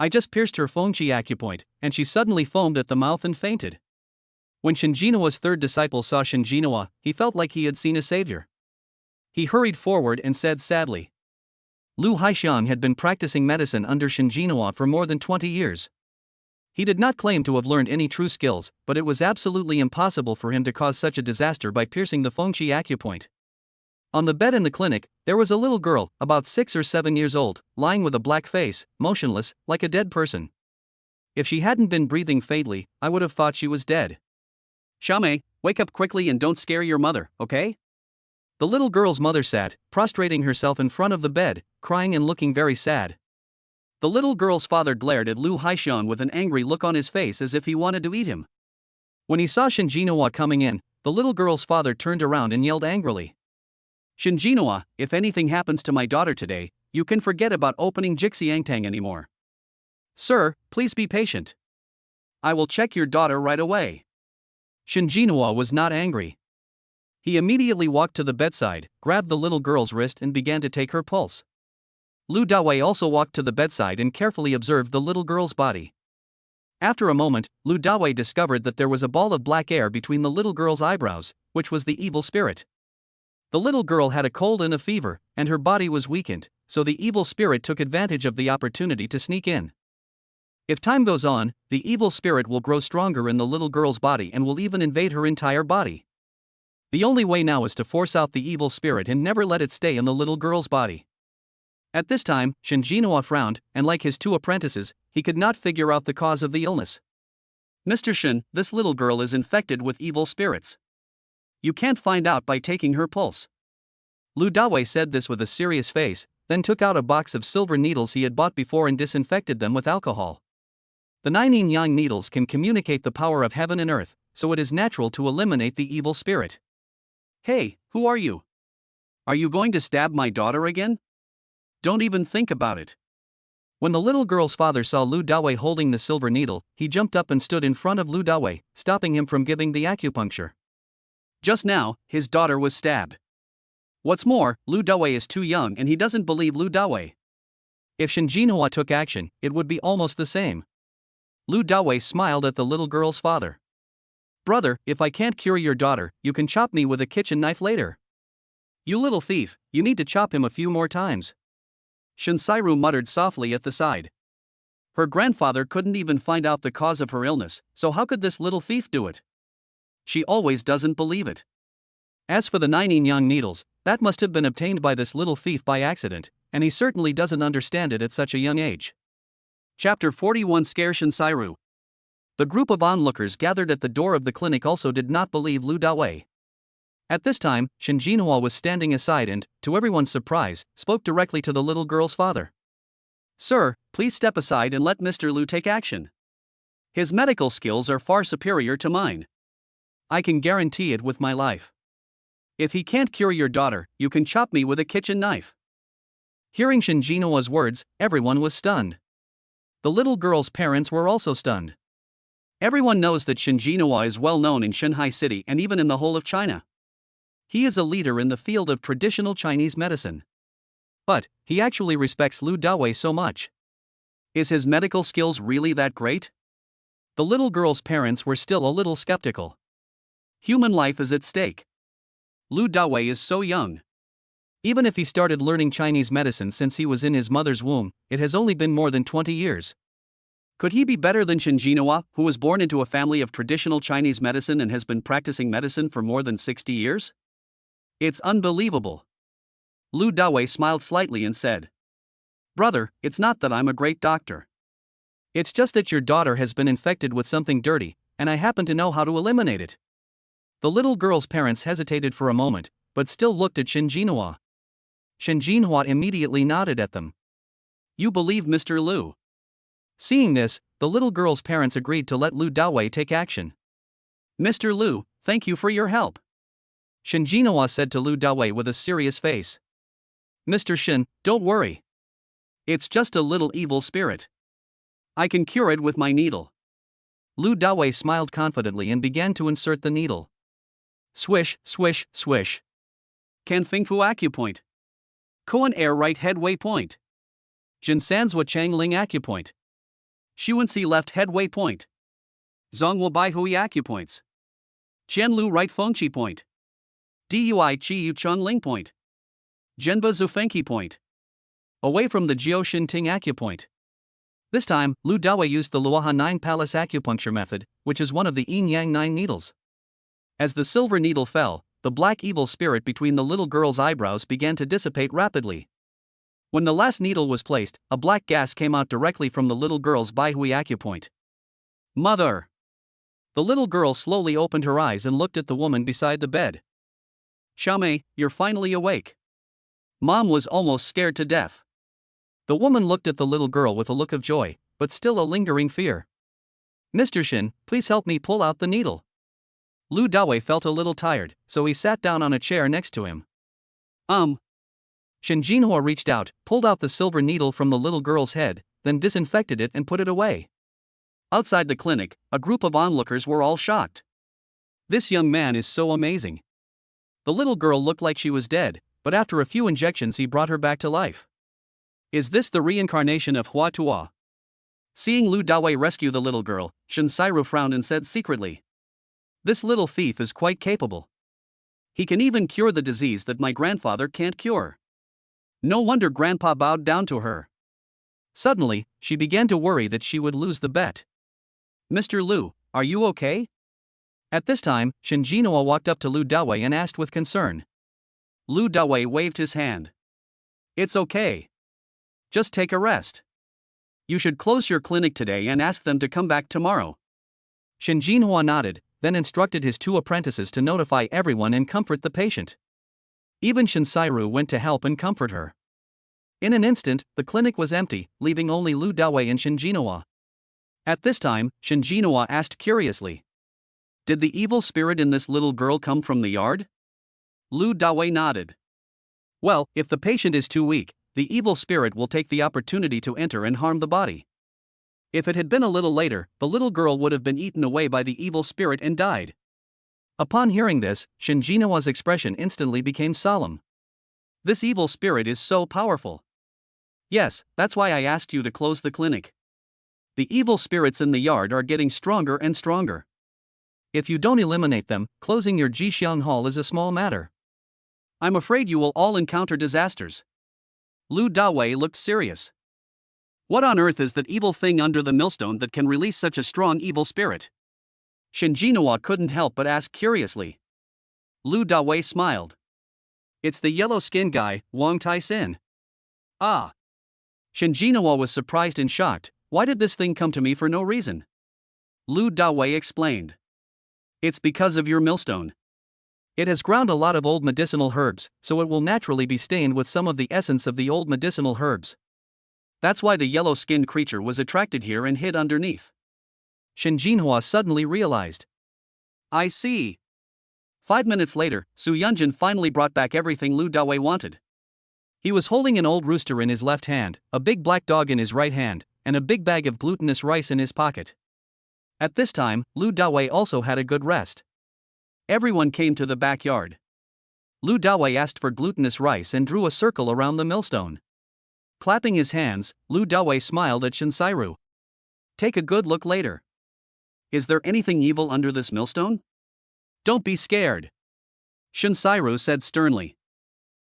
I just pierced her Fengqi acupoint, and she suddenly foamed at the mouth and fainted. When Shinjinawa's third disciple saw Shinjinawa, he felt like he had seen a savior. He hurried forward and said sadly. Lu Haixiang had been practicing medicine under Shen Jinhua for more than 20 years. He did not claim to have learned any true skills, but it was absolutely impossible for him to cause such a disaster by piercing the Fengqi acupoint. On the bed in the clinic, there was a little girl, about 6 or 7 years old, lying with a black face, motionless, like a dead person. If she hadn't been breathing faintly, I would have thought she was dead. Xiaomei, wake up quickly and don't scare your mother, okay? The little girl's mother sat, prostrating herself in front of the bed, crying and looking very sad. The little girl's father glared at Lu Haixiang with an angry look on his face as if he wanted to eat him. When he saw Shen Jinhua coming in, the little girl's father turned around and yelled angrily. Shen Jinhua, if anything happens to my daughter today, you can forget about opening Jixiangtang anymore. Sir, please be patient. I will check your daughter right away. Shen Jinhua was not angry. He immediately walked to the bedside, grabbed the little girl's wrist and began to take her pulse. Lu Dawei also walked to the bedside and carefully observed the little girl's body. After a moment, Lu Dawei discovered that there was a ball of black air between the little girl's eyebrows, which was the evil spirit. The little girl had a cold and a fever, and her body was weakened, so the evil spirit took advantage of the opportunity to sneak in. If time goes on, the evil spirit will grow stronger in the little girl's body and will even invade her entire body. The only way now is to force out the evil spirit and never let it stay in the little girl's body. At this time, Shen Jinhua frowned, and like his 2 apprentices, he could not figure out the cause of the illness. Mr. Shen, this little girl is infected with evil spirits. You can't find out by taking her pulse. Lu Dawei said this with a serious face, then took out a box of silver needles he had bought before and disinfected them with alcohol. The 9 yin-yang needles can communicate the power of heaven and earth, so it is natural to eliminate the evil spirit. Hey, who are you? Are you going to stab my daughter again? Don't even think about it. When the little girl's father saw Lu Dawei holding the silver needle, he jumped up and stood in front of Lu Dawei, stopping him from giving the acupuncture. Just now, his daughter was stabbed. What's more, Lu Dawei is too young and he doesn't believe Lu Dawei. If Shen Jinhua took action, it would be almost the same. Lu Dawei smiled at the little girl's father. Brother, if I can't cure your daughter, you can chop me with a kitchen knife later. You little thief, you need to chop him a few more times. Shen Sairu muttered softly at the side. Her grandfather couldn't even find out the cause of her illness, so how could this little thief do it? She always doesn't believe it. As for the 9 yin-yang needles, that must have been obtained by this little thief by accident, and he certainly doesn't understand it at such a young age. Chapter 41 Scare Shen Sairu. The group of onlookers gathered at the door of the clinic also did not believe Lu Dawei. At this time, Shen Jinhua was standing aside and, to everyone's surprise, spoke directly to the little girl's father. Sir, please step aside and let Mr. Lu take action. His medical skills are far superior to mine. I can guarantee it with my life. If he can't cure your daughter, you can chop me with a kitchen knife. Hearing Shen Jinhua's words, everyone was stunned. The little girl's parents were also stunned. Everyone knows that Shen Jinhua is well known in Shanghai City and even in the whole of China. He is a leader in the field of traditional Chinese medicine. But, he actually respects Lu Dawei so much. Is his medical skills really that great? The little girl's parents were still a little skeptical. Human life is at stake. Lu Dawei is so young. Even if he started learning Chinese medicine since he was in his mother's womb, it has only been more than 20 years. Could he be better than Shen Jinhua, who was born into a family of traditional Chinese medicine and has been practicing medicine for more than 60 years? It's unbelievable. Lu Dawei smiled slightly and said, Brother, it's not that I'm a great doctor. It's just that your daughter has been infected with something dirty, and I happen to know how to eliminate it. The little girl's parents hesitated for a moment, but still looked at Shen Jinhua. Shen Jinhua immediately nodded at them. You believe Mr. Lu? Seeing this, the little girl's parents agreed to let Lu Dawei take action. Mr. Lu, thank you for your help. Shen Jinhua said to Lu Dawei with a serious face. Mr. Shen, don't worry. It's just a little evil spirit. I can cure it with my needle. Lu Dawei smiled confidently and began to insert the needle. Swish, swish, swish. Can Fing Fu Acupoint. Koan Air Right Headway Point. Jin Sanzwa Changling Acupoint. Xuanxi Left Headway Point. Zhongwu Bai Hui Acupoints. Qianlu Right Fengqi Point. Dui Chi Yu Chong Ling Point. Genba Zufenki Point. Away from the Jiao Shinting Acupoint. This time, Lu Dawei used the Luohan 9 Palace acupuncture method, which is one of the Yin Yang 9 needles. As the silver needle fell, the black evil spirit between the little girl's eyebrows began to dissipate rapidly. When the last needle was placed, a black gas came out directly from the little girl's Baihui acupoint. Mother! The little girl slowly opened her eyes and looked at the woman beside the bed. Xiaomei, you're finally awake. Mom was almost scared to death. The woman looked at the little girl with a look of joy, but still a lingering fear. Mr. Shin, please help me pull out the needle. Lu Dawei felt a little tired, so he sat down on a chair next to him. Shin Jinhua reached out, pulled out the silver needle from the little girl's head, then disinfected it and put it away. Outside the clinic, a group of onlookers were all shocked. This young man is so amazing. The little girl looked like she was dead, but after a few injections he brought her back to life. Is this the reincarnation of Hua Tuo? Seeing Lu Dawei rescue the little girl, Shin Sairu frowned and said secretly. This little thief is quite capable. He can even cure the disease that my grandfather can't cure. No wonder Grandpa bowed down to her. Suddenly, she began to worry that she would lose the bet. Mr. Lu, are you okay? At this time, Shin Jinhua walked up to Lu Dawei and asked with concern. Lu Dawei waved his hand. It's okay. Just take a rest. You should close your clinic today and ask them to come back tomorrow. Shin Jinhua nodded, then instructed his 2 apprentices to notify everyone and comfort the patient. Even Shin Sairu went to help and comfort her. In an instant, the clinic was empty, leaving only Lu Dawei and Shin Jinhua. At this time, Shin Jinhua asked curiously. Did the evil spirit in this little girl come from the yard? Lu Dawei nodded. Well, if the patient is too weak, the evil spirit will take the opportunity to enter and harm the body. If it had been a little later, the little girl would have been eaten away by the evil spirit and died. Upon hearing this, Shin Jinhua's expression instantly became solemn. This evil spirit is so powerful. Yes, that's why I asked you to close the clinic. The evil spirits in the yard are getting stronger and stronger. If you don't eliminate them, closing your Jixiang Hall is a small matter. I'm afraid you will all encounter disasters. Lu Dawei looked serious. What on earth is that evil thing under the millstone that can release such a strong evil spirit? Shin Jinhua couldn't help but ask curiously. Lu Dawei smiled. It's the yellow-skinned guy, Wang Tai-sin. Ah. Shin Jinhua was surprised and shocked. Why did this thing come to me for no reason? Lu Dawei explained. It's because of your millstone. It has ground a lot of old medicinal herbs, so it will naturally be stained with some of the essence of the old medicinal herbs. That's why the yellow-skinned creature was attracted here and hid underneath. Shin Jinhua suddenly realized. I see. 5 minutes later, Su Yunjin finally brought back everything Lu Dawei wanted. He was holding an old rooster in his left hand, a big black dog in his right hand, and a big bag of glutinous rice in his pocket. At this time, Lu Dawei also had a good rest. Everyone came to the backyard. Lu Dawei asked for glutinous rice and drew a circle around the millstone. Clapping his hands, Lu Dawei smiled at Shin Sairu. Take a good look later. Is there anything evil under this millstone? Don't be scared. Shin Sairu said sternly.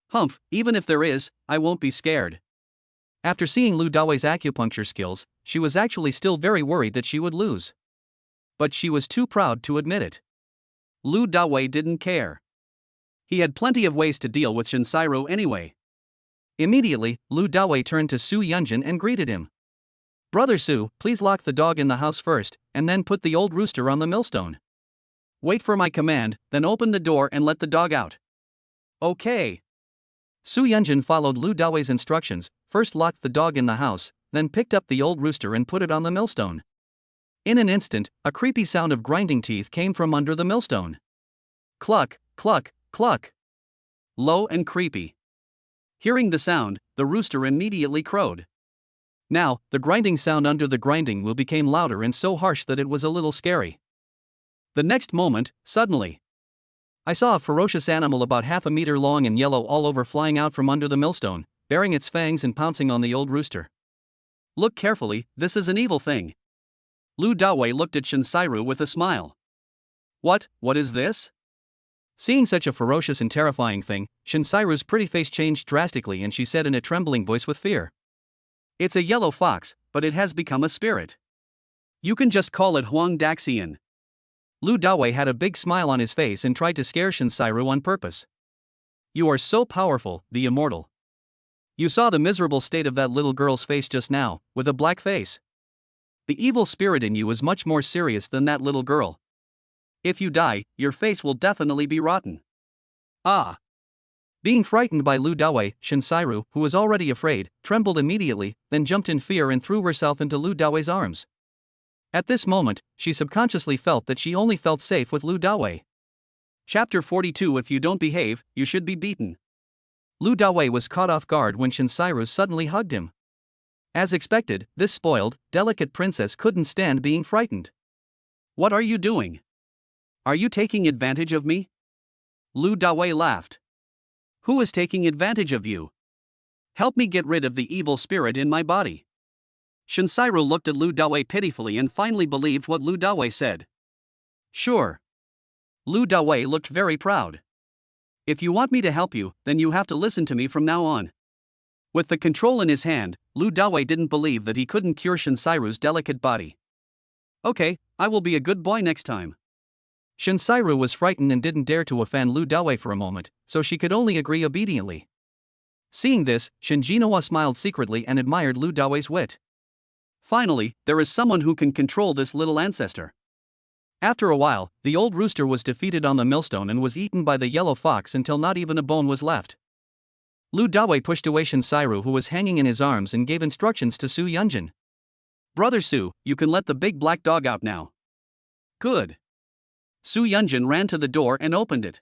Humph, even if there is, I won't be scared. After seeing Lu Dawei's acupuncture skills, she was actually still very worried that she would lose. But she was too proud to admit it. Lu Dawei didn't care. He had plenty of ways to deal with Shin Sairu anyway. Immediately, Lu Dawei turned to Su Yunjin and greeted him. Brother Su, please lock the dog in the house first, and then put the old rooster on the millstone. Wait for my command, then open the door and let the dog out. Okay. Su Yunjin followed Lu Dawei's instructions, first locked the dog in the house, then picked up the old rooster and put it on the millstone. In an instant, a creepy sound of grinding teeth came from under the millstone. Cluck, cluck, cluck. Low and creepy. Hearing the sound, the rooster immediately crowed. Now, the grinding sound under the grinding wheel became louder and so harsh that it was a little scary. The next moment, suddenly, I saw a ferocious animal about half a meter long and yellow all over flying out from under the millstone, baring its fangs and pouncing on the old rooster. Look carefully, this is an evil thing. Lu Dawei looked at Shin Sairu with a smile. What is this? Seeing such a ferocious and terrifying thing, Shinsairu's pretty face changed drastically and she said in a trembling voice with fear. It's a yellow fox, but it has become a spirit. You can just call it Huang Daxian. Lu Dawei had a big smile on his face and tried to scare Shinsairu on purpose. You are so powerful, the immortal. You saw the miserable state of that little girl's face just now, with a black face. The evil spirit in you is much more serious than that little girl. If you die, your face will definitely be rotten. Ah! Being frightened by Lu Dawei, Shinsairu, who was already afraid, trembled immediately, then jumped in fear and threw herself into Lu Dawei's arms. At this moment, she subconsciously felt that she only felt safe with Lu Dawei. Chapter 42 If you don't behave, you should be beaten. Lu Dawei was caught off guard when Shinsairu suddenly hugged him. As expected, this spoiled, delicate princess couldn't stand being frightened. What are you doing? Are you taking advantage of me? Lu Dawei laughed. Who is taking advantage of you? Help me get rid of the evil spirit in my body. Shinsairu looked at Lu Dawei pitifully and finally believed what Lu Dawei said. Sure. Lu Dawei looked very proud. If you want me to help you, then you have to listen to me from now on. With the control in his hand, Lu Dawei didn't believe that he couldn't cure Shinsairu's delicate body. Okay, I will be a good boy next time. Shinsairu was frightened and didn't dare to offend Lu Dawei for a moment, so she could only agree obediently. Seeing this, Shinjinoa smiled secretly and admired Lu Dawei's wit. Finally, there is someone who can control this little ancestor. After a while, the old rooster was defeated on the millstone and was eaten by the yellow fox until not even a bone was left. Lu Dawei pushed away Shinsairu who was hanging in his arms and gave instructions to Su Yunjin. Brother Su, you can let the big black dog out now. Good. Su Yunjin ran to the door and opened it.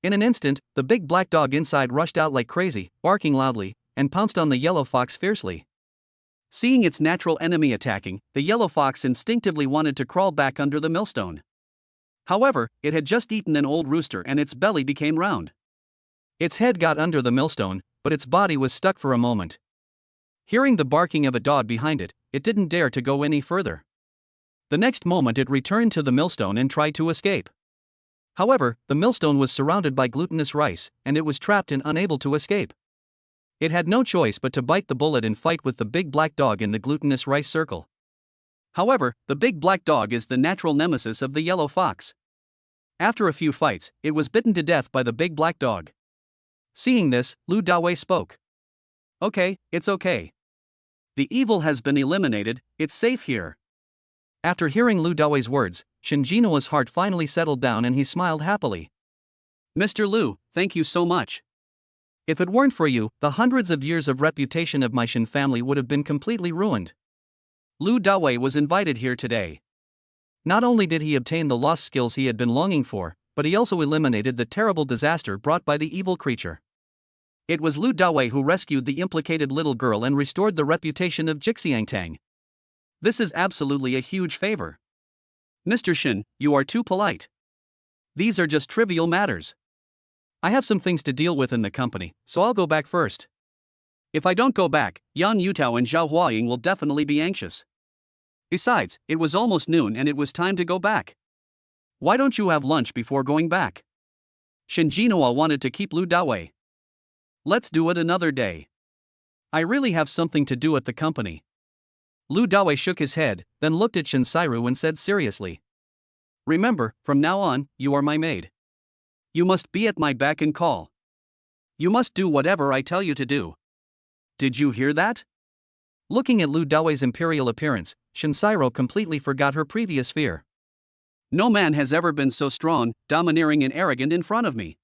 In an instant, the big black dog inside rushed out like crazy, barking loudly, and pounced on the yellow fox fiercely. Seeing its natural enemy attacking, the yellow fox instinctively wanted to crawl back under the millstone. However, it had just eaten an old rooster and its belly became round. Its head got under the millstone, but its body was stuck for a moment. Hearing the barking of a dog behind it, it didn't dare to go any further. The next moment it returned to the millstone and tried to escape. However, the millstone was surrounded by glutinous rice, and it was trapped and unable to escape. It had no choice but to bite the bullet and fight with the big black dog in the glutinous rice circle. However, the big black dog is the natural nemesis of the yellow fox. After a few fights, it was bitten to death by the big black dog. Seeing this, Lu Dawei spoke. Okay, it's okay. The evil has been eliminated, it's safe here. After hearing Lu Dawei's words, Shinjinoa's heart finally settled down and he smiled happily. Mr. Lu, thank you so much. If it weren't for you, the hundreds of years of reputation of my Shin family would have been completely ruined. Lu Dawei was invited here today. Not only did he obtain the lost skills he had been longing for, but he also eliminated the terrible disaster brought by the evil creature. It was Lu Dawei who rescued the implicated little girl and restored the reputation of Jixiangtang. This is absolutely a huge favor. Mr. Shin, you are too polite. These are just trivial matters. I have some things to deal with in the company, so I'll go back first. If I don't go back, Yan Yutao and Zhao Huaying will definitely be anxious. Besides, it was almost noon and it was time to go back. Why don't you have lunch before going back? Shinjinoa wanted to keep Lu Dawei. Let's do it another day. I really have something to do at the company. Lu Dawei shook his head, then looked at Shinsairu and said seriously. Remember, from now on, you are my maid. You must be at my beck and call. You must do whatever I tell you to do. Did you hear that? Looking at Lu Dawei's imperial appearance, Shinsairu completely forgot her previous fear. No man has ever been so strong, domineering and arrogant in front of me.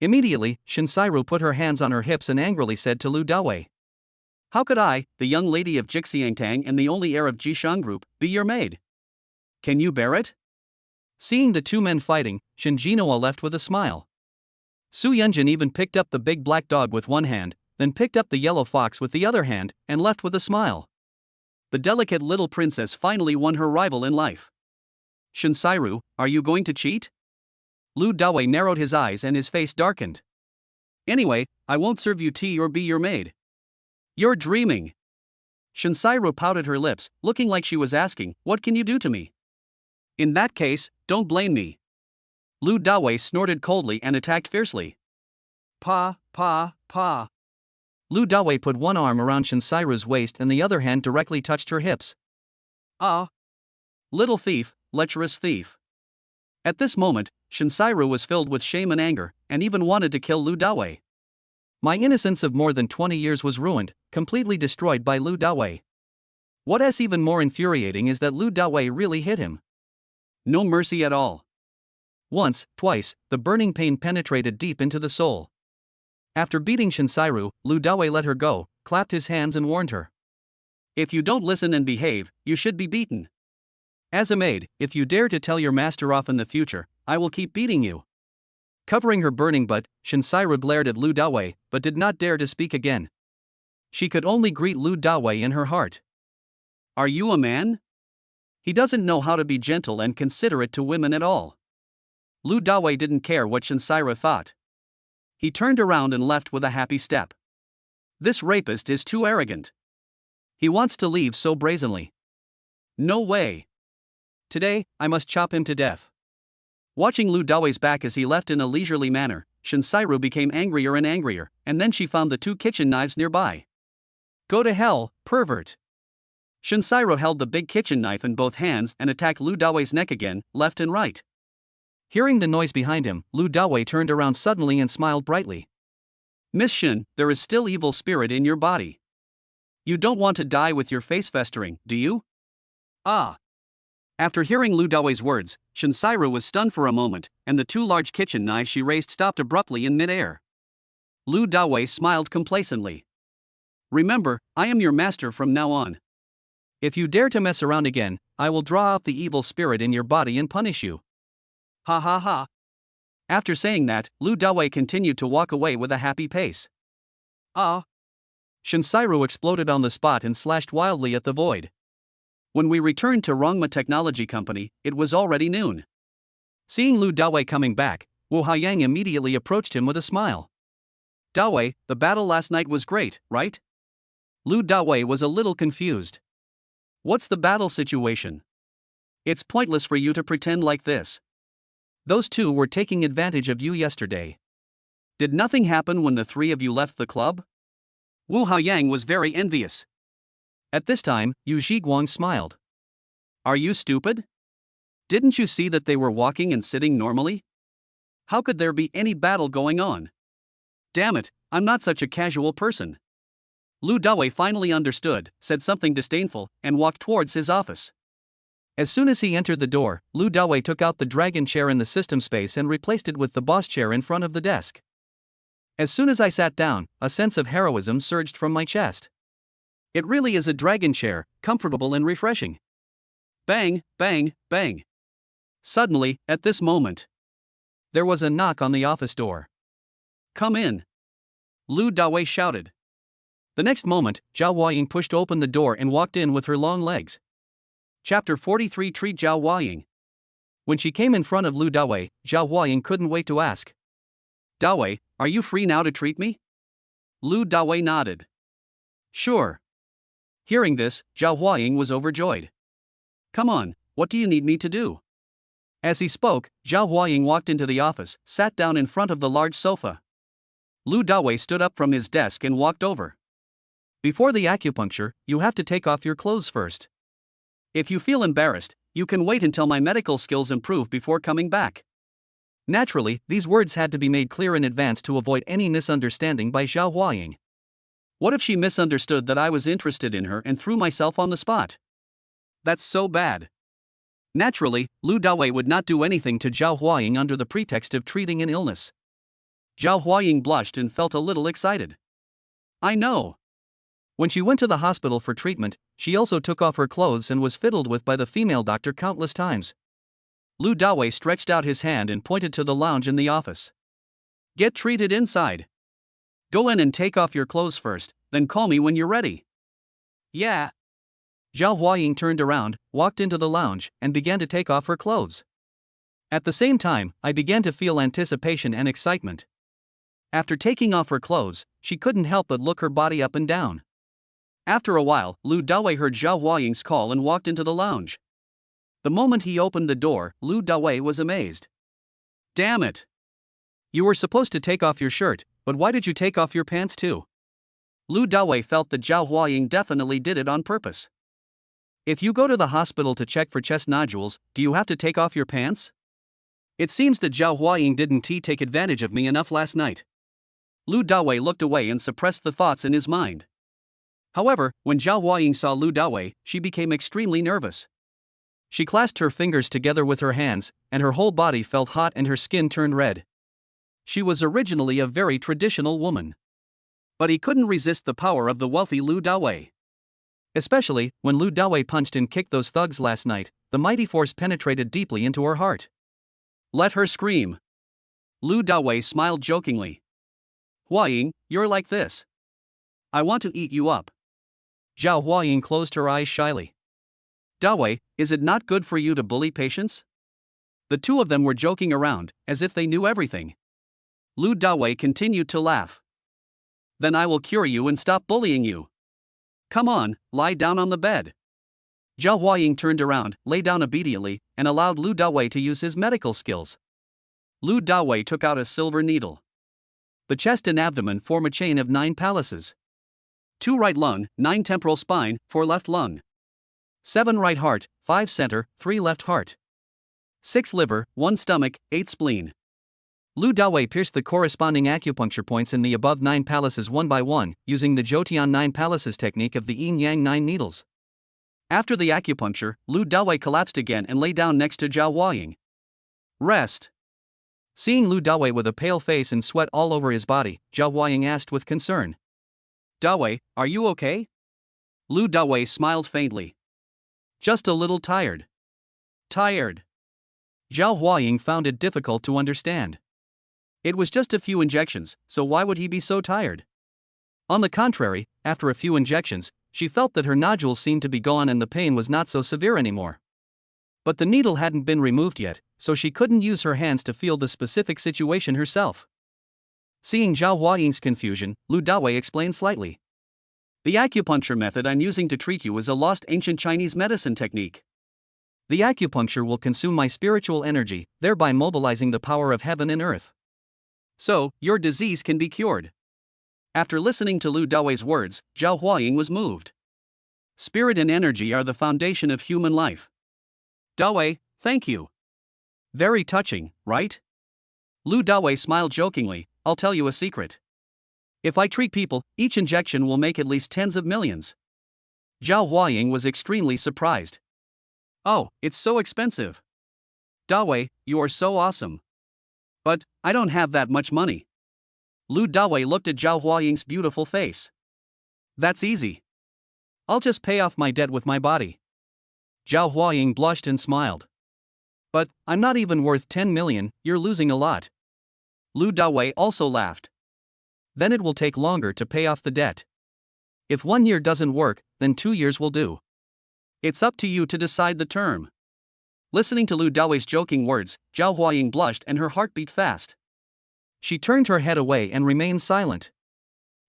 Immediately, Shinsairu put her hands on her hips and angrily said to Lu Dawei. How could I, the young lady of Jixiangtang and the only heir of Jishang Group, be your maid? Can you bear it? Seeing the two men fighting, Shinjinoa left with a smile. Su Yunjin even picked up the big black dog with one hand, then picked up the yellow fox with the other hand, and left with a smile. The delicate little princess finally won her rival in life. Shinsairu, are you going to cheat? Lu Dawei narrowed his eyes and his face darkened. Anyway, I won't serve you tea or be your maid. You're dreaming. Shinsairu pouted her lips, looking like she was asking, what can you do to me? In that case, don't blame me. Lu Dawei snorted coldly and attacked fiercely. Pa, pa, pa. Lu Dawei put one arm around Shinsairu's waist and the other hand directly touched her hips. Ah! Little thief, lecherous thief. At this moment, Shinsairu was filled with shame and anger, and even wanted to kill Lu Dawei. My innocence of more than 20 years was ruined, completely destroyed by Lu Dawei. What's even more infuriating is that Lu Dawei really hit him. No mercy at all. Once, twice, the burning pain penetrated deep into the soul. After beating Shinsairu, Lu Dawei let her go, clapped his hands and warned her. If you don't listen and behave, you should be beaten. As a maid, if you dare to tell your master off in the future, I will keep beating you. Covering her burning butt, Shinsairu glared at Lu Dawei, but did not dare to speak again. She could only greet Lu Dawei in her heart. Are you a man? He doesn't know how to be gentle and considerate to women at all. Lu Dawei didn't care what Shinsairu thought. He turned around and left with a happy step. This rapist is too arrogant. He wants to leave so brazenly. No way. Today, I must chop him to death. Watching Lu Dawei's back as he left in a leisurely manner, Shinsairu became angrier and angrier, and then she found the 2 kitchen knives nearby. Go to hell, pervert. Shinsairu held the big kitchen knife in both hands and attacked Lu Dawei's neck again, left and right. Hearing the noise behind him, Lu Dawei turned around suddenly and smiled brightly. Miss Shin, there is still evil spirit in your body. You don't want to die with your face festering, do you? Ah. After hearing Lu Dawei's words, Shinsairu was stunned for a moment, and the 2 large kitchen knives she raised stopped abruptly in mid-air. Lu Dawei smiled complacently. Remember, I am your master from now on. If you dare to mess around again, I will draw out the evil spirit in your body and punish you. Ha ha ha. After saying that, Lu Dawei continued to walk away with a happy pace. Ah. Shinsairu exploded on the spot and slashed wildly at the void. When we returned to Rongma Technology Company, it was already noon. Seeing Lu Dawei coming back, Wu Haiyang immediately approached him with a smile. Dawei, the battle last night was great, right? Lu Dawei was a little confused. What's the battle situation? It's pointless for you to pretend like this. Those 2 were taking advantage of you yesterday. Did nothing happen when the 3 of you left the club? Wu Haiyang was very envious. At this time, Yu Zhiguang smiled. Are you stupid? Didn't you see that they were walking and sitting normally? How could there be any battle going on? Damn it, I'm not such a casual person. Lu Dawei finally understood, said something disdainful, and walked towards his office. As soon as he entered the door, Lu Dawei took out the dragon chair in the system space and replaced it with the boss chair in front of the desk. As soon as I sat down, a sense of heroism surged from my chest. It really is a dragon chair, comfortable and refreshing. Bang, bang, bang. Suddenly, at this moment, there was a knock on the office door. Come in. Lu Dawei shouted. The next moment, Zhao Huaying pushed open the door and walked in with her long legs. Chapter 43 Treat Zhao Huaying. When she came in front of Lu Dawei, Zhao Huaying couldn't wait to ask. Dawei, are you free now to treat me? Lu Dawei nodded. Sure. Hearing this, Zhao Huaying was overjoyed. Come on, what do you need me to do? As he spoke, Zhao Huaying walked into the office, sat down in front of the large sofa. Lu Dawei stood up from his desk and walked over. Before the acupuncture, you have to take off your clothes first. If you feel embarrassed, you can wait until my medical skills improve before coming back. Naturally, these words had to be made clear in advance to avoid any misunderstanding by Zhao Huaying. What if she misunderstood that I was interested in her and threw myself on the spot? That's so bad. Naturally, Lu Dawei would not do anything to Zhao Huaying under the pretext of treating an illness. Zhao Huaying blushed and felt a little excited. I know. When she went to the hospital for treatment, she also took off her clothes and was fiddled with by the female doctor countless times. Lu Dawei stretched out his hand and pointed to the lounge in the office. Get treated inside. Go in and take off your clothes first, then call me when you're ready. Yeah. Zhao Huaying turned around, walked into the lounge, and began to take off her clothes. At the same time, I began to feel anticipation and excitement. After taking off her clothes, she couldn't help but look her body up and down. After a while, Lu Dawei heard Zhao Huaying's call and walked into the lounge. The moment he opened the door, Lu Dawei was amazed. Damn it! You were supposed to take off your shirt, but why did you take off your pants too? Lu Dawei felt that Zhao Huaying definitely did it on purpose. If you go to the hospital to check for chest nodules, do you have to take off your pants? It seems that Zhao Huaying didn't take advantage of me enough last night. Lu Dawei looked away and suppressed the thoughts in his mind. However, when Zhao Huaying saw Lu Dawei, she became extremely nervous. She clasped her fingers together with her hands, and her whole body felt hot and her skin turned red. She was originally a very traditional woman. But he couldn't resist the power of the wealthy Lu Dawei. Especially, when Lu Dawei punched and kicked those thugs last night, the mighty force penetrated deeply into her heart. Let her scream. Lu Dawei smiled jokingly. Huaying, you're like this. I want to eat you up. Zhao Huaying closed her eyes shyly. Dawei, is it not good for you to bully patients? The two of them were joking around, as if they knew everything. Lu Dawei continued to laugh. Then I will cure you and stop bullying you. Come on, lie down on the bed. Zhao Huaying turned around, lay down obediently, and allowed Lu Dawei to use his medical skills. Lu Dawei took out a silver needle. The chest and abdomen form a chain of 9 palaces. 2 right lung, 9 temporal spine, 4 left lung. 7 right heart, 5 center, 3 left heart. 6 liver, 1 stomach, 8 spleen. Lu Dawei pierced the corresponding acupuncture points in the above 9 palaces one by one, using the Zhoutian 9 palaces technique of the yin-yang 9 needles. After the acupuncture, Lu Dawei collapsed again and lay down next to Zhao Huaying. Rest. Seeing Lu Dawei with a pale face and sweat all over his body, Zhao Huaying asked with concern. Dawei, are you okay? Lu Dawei smiled faintly. Just a little tired. Tired. Zhao Huaying found it difficult to understand. It was just a few injections, so why would he be so tired? On the contrary, after a few injections, she felt that her nodules seemed to be gone and the pain was not so severe anymore. But the needle hadn't been removed yet, so she couldn't use her hands to feel the specific situation herself. Seeing Zhao Huaying's confusion, Lu Dawei explained slightly. The acupuncture method I'm using to treat you is a lost ancient Chinese medicine technique. The acupuncture will consume my spiritual energy, thereby mobilizing the power of heaven and earth. So, your disease can be cured. After listening to Lu Dawei's words, Zhao Huaying was moved. Spirit and energy are the foundation of human life. Dawei, thank you. Very touching, right? Lu Dawei smiled jokingly. I'll tell you a secret. If I treat people, each injection will make at least tens of millions. Zhao Huaying was extremely surprised. Oh, it's so expensive. Dawei, you are so awesome. But, I don't have that much money. Lu Dawei looked at Zhao Huaying's beautiful face. That's easy. I'll just pay off my debt with my body. Zhao Huaying blushed and smiled. But, I'm not even worth 10 million, you're losing a lot. Lu Dawei also laughed. Then it will take longer to pay off the debt. If 1 year doesn't work, then 2 years will do. It's up to you to decide the term. Listening to Lu Dawei's joking words, Zhao Huaying blushed and her heart beat fast. She turned her head away and remained silent.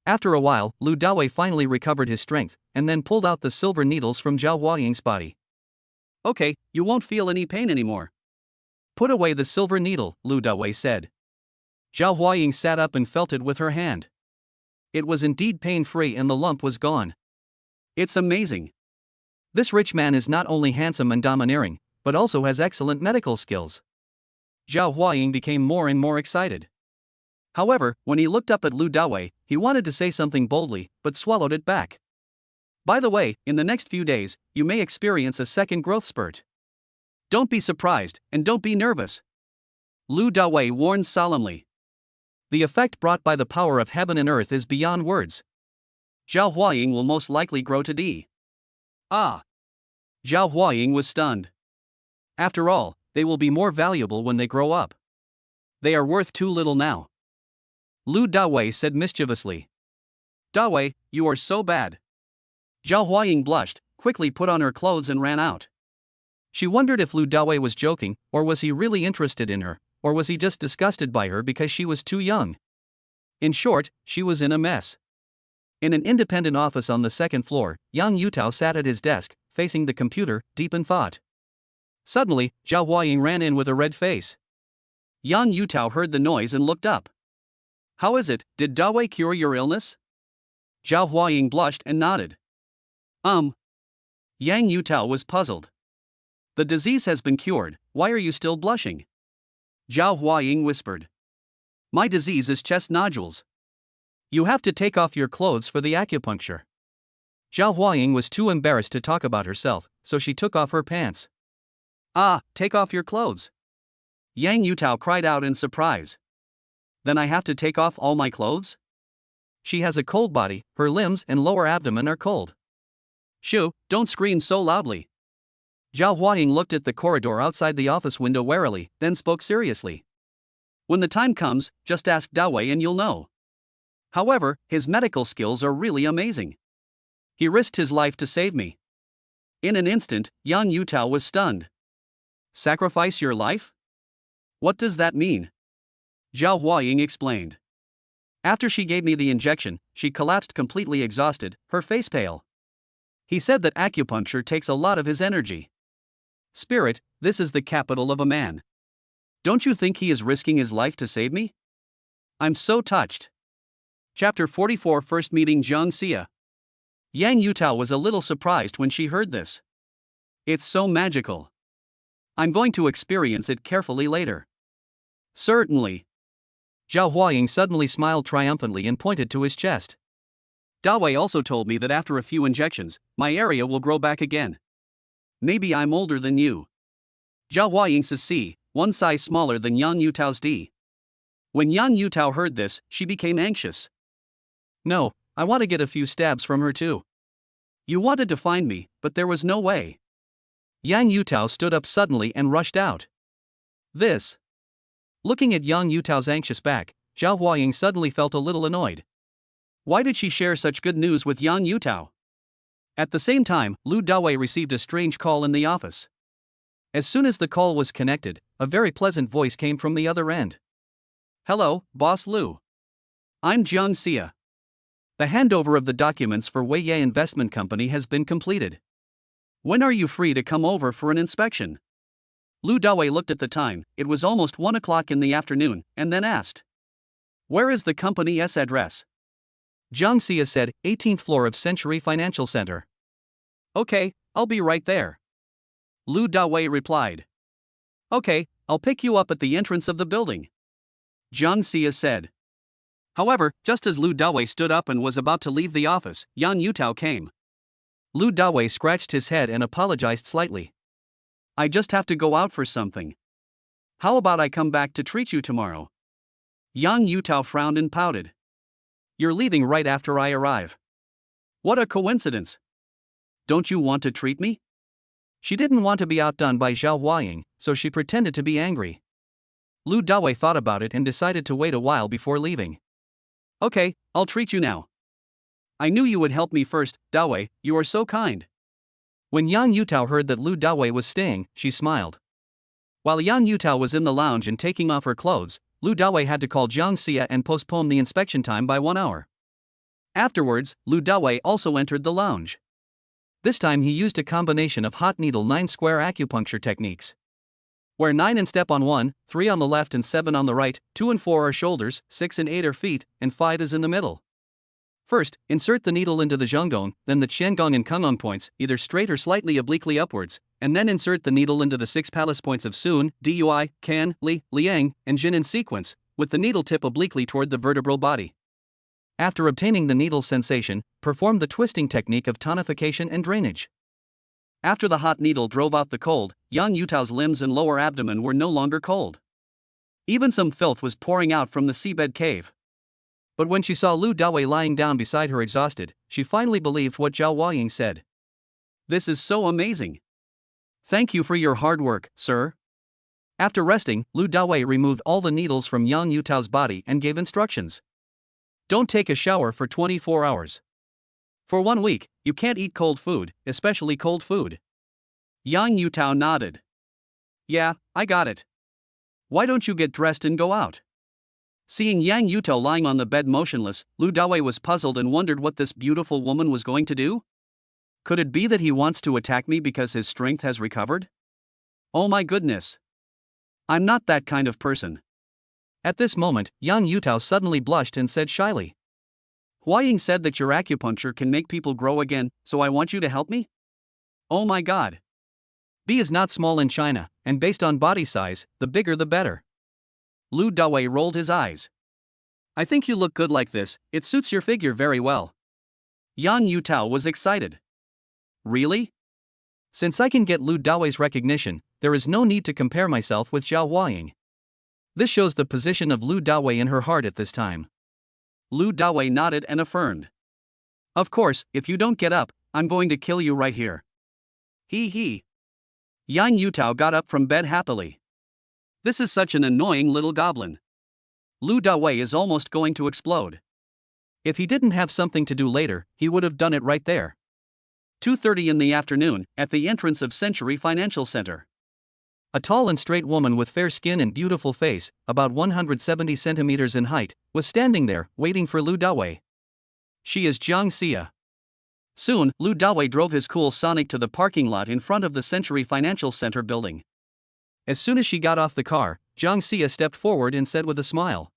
After a while, Lu Dawei finally recovered his strength, and then pulled out the silver needles from Zhao Huaying's body. Okay, you won't feel any pain anymore. Put away the silver needle, Lu Dawei said. Zhao Huaying sat up and felt it with her hand. It was indeed pain-free and the lump was gone. It's amazing. This rich man is not only handsome and domineering, but also has excellent medical skills. Zhao Huaying became more and more excited. However, when he looked up at Lu Dawei, he wanted to say something boldly, but swallowed it back. By the way, in the next few days, you may experience a second growth spurt. Don't be surprised, and don't be nervous. Lu Dawei warned solemnly. The effect brought by the power of heaven and earth is beyond words. Zhao Huaying will most likely grow to D. Ah! Zhao Huaying was stunned. After all, they will be more valuable when they grow up. They are worth too little now. Lu Dawei said mischievously. Dawei, you are so bad. Zhao Huaying blushed, quickly put on her clothes and ran out. She wondered if Lu Dawei was joking, or was he really interested in her, or was he just disgusted by her because she was too young? In short, she was in a mess. In an independent office on the second floor, Yang Yutao sat at his desk, facing the computer, deep in thought. Suddenly, Zhao Huaying ran in with a red face. Yang Yutao heard the noise and looked up. How is it, did Dawei cure your illness? Zhao Huaying blushed and nodded. Yang Yutao was puzzled. The disease has been cured, why are you still blushing? Zhao Huaying whispered. My disease is chest nodules. You have to take off your clothes for the acupuncture. Zhao Huaying was too embarrassed to talk about herself, so she took off her pants. Ah, take off your clothes. Yang Yutao cried out in surprise. Then I have to take off all my clothes? She has a cold body, her limbs and lower abdomen are cold. Shoo, don't scream so loudly. Zhao Huaying looked at the corridor outside the office window warily, then spoke seriously. When the time comes, just ask Dawei and you'll know. However, his medical skills are really amazing. He risked his life to save me. In an instant, Yang Yutao was stunned. Sacrifice your life? What does that mean? Zhao Huaying explained. After she gave me the injection, she collapsed completely exhausted, her face pale. He said that acupuncture takes a lot of his energy. Spirit, this is the capital of a man. Don't you think he is risking his life to save me? I'm so touched. Chapter 44 First Meeting Zhang Xia. Yang Yutao was a little surprised when she heard this. It's so magical. I'm going to experience it carefully later. Certainly. Zhao Huaying suddenly smiled triumphantly and pointed to his chest. Dawei also told me that after a few injections, my area will grow back again. Maybe I'm older than you. Zhao Huaying's C, one size smaller than Yang Yutao's D. When Yang Yutao heard this, she became anxious. No, I want to get a few stabs from her too. You wanted to find me, but there was no way. Yang Yutao stood up suddenly and rushed out. This. Looking at Yang Yutao's anxious back, Zhao Huaying suddenly felt a little annoyed. Why did she share such good news with Yang Yutao? At the same time, Lu Dawei received a strange call in the office. As soon as the call was connected, a very pleasant voice came from the other end. Hello, Boss Lu. I'm Zhang Xia. The handover of the documents for Weiye Investment Company has been completed. When are you free to come over for an inspection? Lu Dawei looked at the time, it was almost 1 o'clock in the afternoon, and then asked. Where is the company's address? Zhang Xia said, 18th floor of Century Financial Center. Okay, I'll be right there. Lu Dawei replied. Okay, I'll pick you up at the entrance of the building. Zhang Xia said. However, just as Lu Dawei stood up and was about to leave the office, Yang Yutao came. Lu Dawei scratched his head and apologized slightly. I just have to go out for something. How about I come back to treat you tomorrow? Yang Yutao frowned and pouted. You're leaving right after I arrive. What a coincidence. Don't you want to treat me? She didn't want to be outdone by Zhao Huaying, so she pretended to be angry. Lu Dawei thought about it and decided to wait a while before leaving. Okay, I'll treat you now. I knew you would help me first, Dawei, you are so kind. When Yang Yutao heard that Lu Dawei was staying, she smiled. While Yang Yutao was in the lounge and taking off her clothes, Lu Dawei had to call Zhang Xia and postpone the inspection time by 1 hour. Afterwards, Lu Dawei also entered the lounge. This time he used a combination of hot needle 9 square acupuncture techniques. Where 9 and step on 1, 3 on the left and 7 on the right, 2 and 4 are shoulders, 6 and 8 are feet, and 5 is in the middle. First, insert the needle into the zhonggong, then the qiangong and kungong points, either straight or slightly obliquely upwards, and then insert the needle into the 6 palace points of Sun, Dui, Kan, Li, Liang, and Jin in sequence, with the needle tip obliquely toward the vertebral body. After obtaining the needle's sensation, perform the twisting technique of tonification and drainage. After the hot needle drove out the cold, Yang Yutao's limbs and lower abdomen were no longer cold. Even some filth was pouring out from the seabed cave. But when she saw Lu Dawei lying down beside her exhausted, she finally believed what Zhao Huaying said. This is so amazing. Thank you for your hard work, sir. After resting, Lu Dawei removed all the needles from Yang Yutao's body and gave instructions. Don't take a shower for 24 hours. For 1 week, you can't eat cold food, especially cold food. Yang Yutao nodded. Yeah, I got it. Why don't you get dressed and go out? Seeing Yang Yutao lying on the bed motionless, Lu Dawei was puzzled and wondered what this beautiful woman was going to do. Could it be that he wants to attack me because his strength has recovered? Oh my goodness. I'm not that kind of person. At this moment, Yang Yutao suddenly blushed and said shyly. Huaying said that your acupuncture can make people grow again, so I want you to help me? Oh my god. B is not small in China, and based on body size, the bigger the better. Lu Dawei rolled his eyes. I think you look good like this, it suits your figure very well. Yang Yutao was excited. Really? Since I can get Lu Dawei's recognition, there is no need to compare myself with Zhao Huaying. This shows the position of Lu Dawei in her heart at this time. Lu Dawei nodded and affirmed. Of course, if you don't get up, I'm going to kill you right here. He. Yang Yutao got up from bed happily. This is such an annoying little goblin. Lu Dawei is almost going to explode. If he didn't have something to do later, he would have done it right there. 2:30 in the afternoon, at the entrance of Century Financial Center. A tall and straight woman with fair skin and beautiful face, about 170 centimeters in height, was standing there, waiting for Lu Dawei. She is Jiang Xia. Soon, Lu Dawei drove his cool Sonic to the parking lot in front of the Century Financial Center building. As soon as she got off the car, Jiang Xia stepped forward and said with a smile.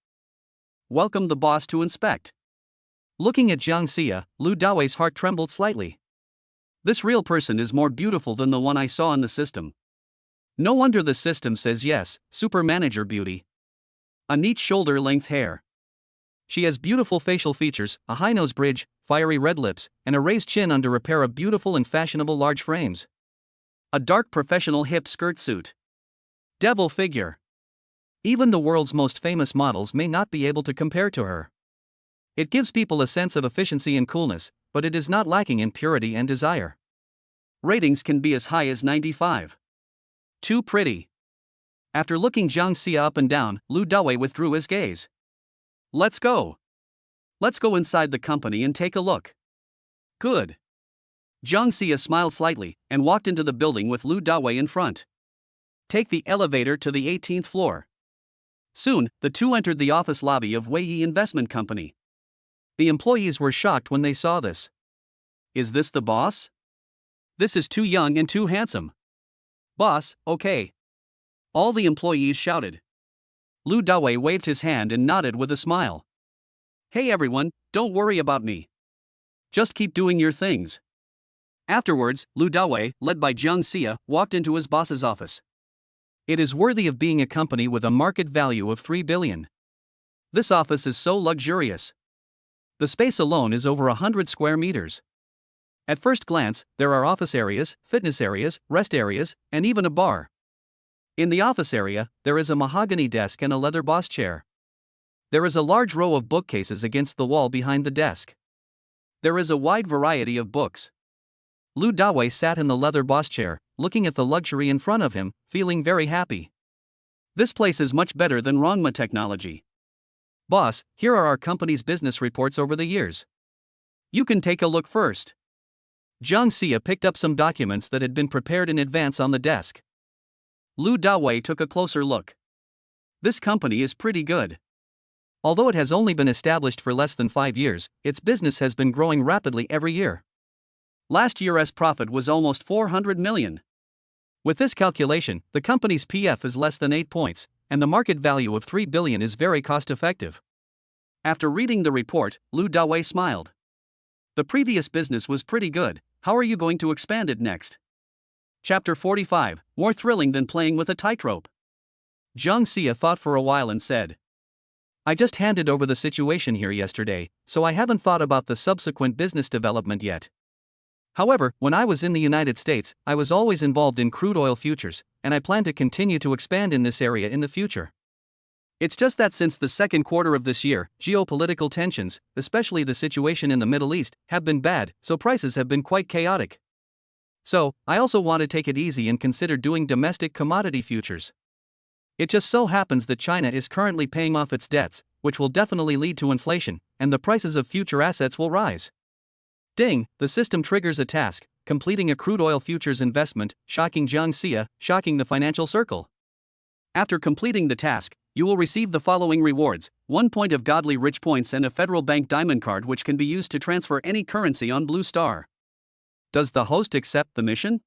Welcome the boss to inspect. Looking at Jiang Xia, Lu Dawei's heart trembled slightly. This real person is more beautiful than the one I saw in the system. No wonder the system says yes, super manager beauty. A neat shoulder-length hair. She has beautiful facial features, a high nose bridge, fiery red lips, and a raised chin under a pair of beautiful and fashionable large frames. A dark professional hip skirt suit. Devil figure. Even the world's most famous models may not be able to compare to her. It gives people a sense of efficiency and coolness, but it is not lacking in purity and desire. Ratings can be as high as 95. Too pretty. After looking Jiang Xia up and down, Lu Dawei withdrew his gaze. Let's go. Let's go inside the company and take a look. Good. Jiang Xia smiled slightly and walked into the building with Lu Dawei in front. Take the elevator to the 18th floor. Soon, the two entered the office lobby of Weiyi Investment Company. The employees were shocked when they saw this. Is this the boss? This is too young and too handsome. Boss, okay. All the employees shouted. Lu Dawei waved his hand and nodded with a smile. Hey everyone, don't worry about me. Just keep doing your things. Afterwards, Lu Dawei, led by Jiang Xia, walked into his boss's office. It is worthy of being a company with a market value of 3 billion. This office is so luxurious. The space alone is over 100 square meters. At first glance, there are office areas, fitness areas, rest areas, and even a bar. In the office area, there is a mahogany desk and a leather boss chair. There is a large row of bookcases against the wall behind the desk. There is a wide variety of books. Lu Dawei sat in the leather boss chair, looking at the luxury in front of him, feeling very happy. This place is much better than Rongma Technology. Boss, here are our company's business reports over the years. You can take a look first. Jiang Xia picked up some documents that had been prepared in advance on the desk. Lu Dawei took a closer look. This company is pretty good. Although it has only been established for less than 5 years, its business has been growing rapidly every year. Last year's profit was almost 400 million. With this calculation, the company's PF is less than 8 points, and the market value of 3 billion is very cost-effective. After reading the report, Lu Dawei smiled. The previous business was pretty good, how are you going to expand it next? Chapter 45, more thrilling than playing with a tightrope. Jiang Xia thought for a while and said, I just handed over the situation here yesterday, so I haven't thought about the subsequent business development yet. However, when I was in the United States, I was always involved in crude oil futures, and I plan to continue to expand in this area in the future. It's just that since the second quarter of this year, geopolitical tensions, especially the situation in the Middle East, have been bad, so prices have been quite chaotic. So, I also want to take it easy and consider doing domestic commodity futures. It just so happens that China is currently paying off its debts, which will definitely lead to inflation, and the prices of future assets will rise. Ding, the system triggers a task, completing a crude oil futures investment, shocking Jiang Xia, shocking the financial circle. After completing the task, you will receive the following rewards: 1 point of godly rich points and a Federal Bank diamond card which can be used to transfer any currency on Blue Star. Does the host accept the mission?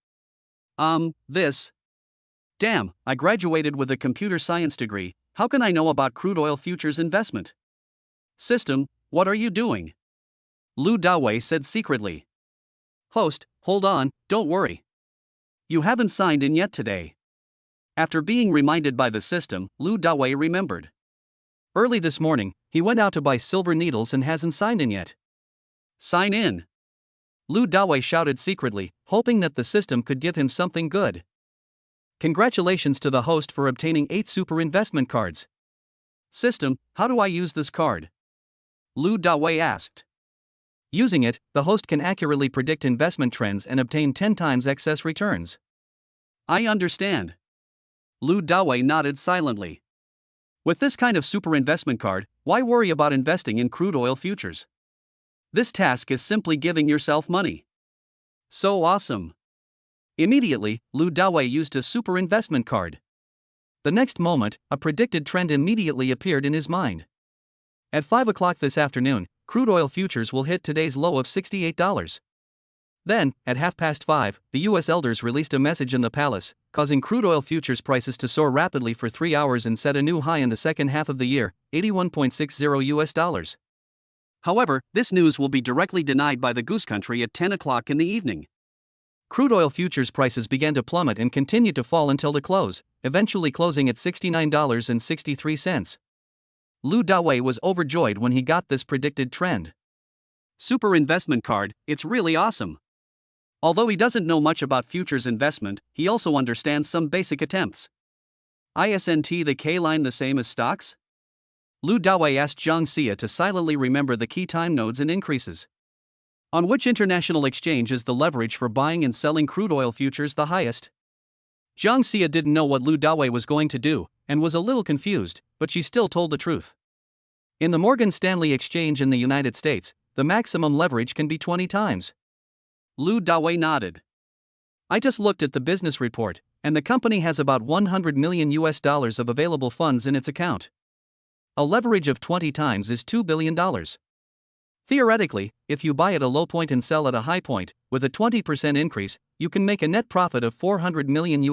This. Damn, I graduated with a computer science degree, how can I know about crude oil futures investment? System, what are you doing? Lu Dawei said secretly. Host, hold on, don't worry. You haven't signed in yet today. After being reminded by the system, Lu Dawei remembered. Early this morning, he went out to buy silver needles and hasn't signed in yet. Sign in. Lu Dawei shouted secretly, hoping that the system could give him something good. Congratulations to the host for obtaining 8 super investment cards. System, how do I use this card? Lu Dawei asked. Using it, the host can accurately predict investment trends and obtain 10 times excess returns. I understand. Lu Dawei nodded silently. With this kind of super investment card, why worry about investing in crude oil futures? This task is simply giving yourself money. So awesome. Immediately, Lu Dawei used a super investment card. The next moment, a predicted trend immediately appeared in his mind. At 5 o'clock this afternoon, crude oil futures will hit today's low of $68. Then, at 5:30, the US elders released a message in the palace, causing crude oil futures prices to soar rapidly for 3 hours and set a new high in the second half of the year, $81.60. However, this news will be directly denied by the Goose Country at 10 o'clock in the evening. Crude oil futures prices began to plummet and continued to fall until the close, eventually closing at $69.63. Lu Dawei was overjoyed when he got this predicted trend. Super investment card, it's really awesome. Although he doesn't know much about futures investment, he also understands some basic attempts. Isn't the K line the same as stocks? Lu Dawei asked Zhang Xia to silently remember the key time nodes and increases. On which international exchange is the leverage for buying and selling crude oil futures the highest? Zhang Xia didn't know what Lu Dawei was going to do, and was a little confused, but she still told the truth. In the Morgan Stanley exchange in the United States, the maximum leverage can be 20 times. Lu Dawei nodded. I just looked at the business report, and the company has about $100 million of available funds in its account. A leverage of 20 times is $2 billion. Theoretically, if you buy at a low point and sell at a high point, with a 20% increase, you can make a net profit of $400 million.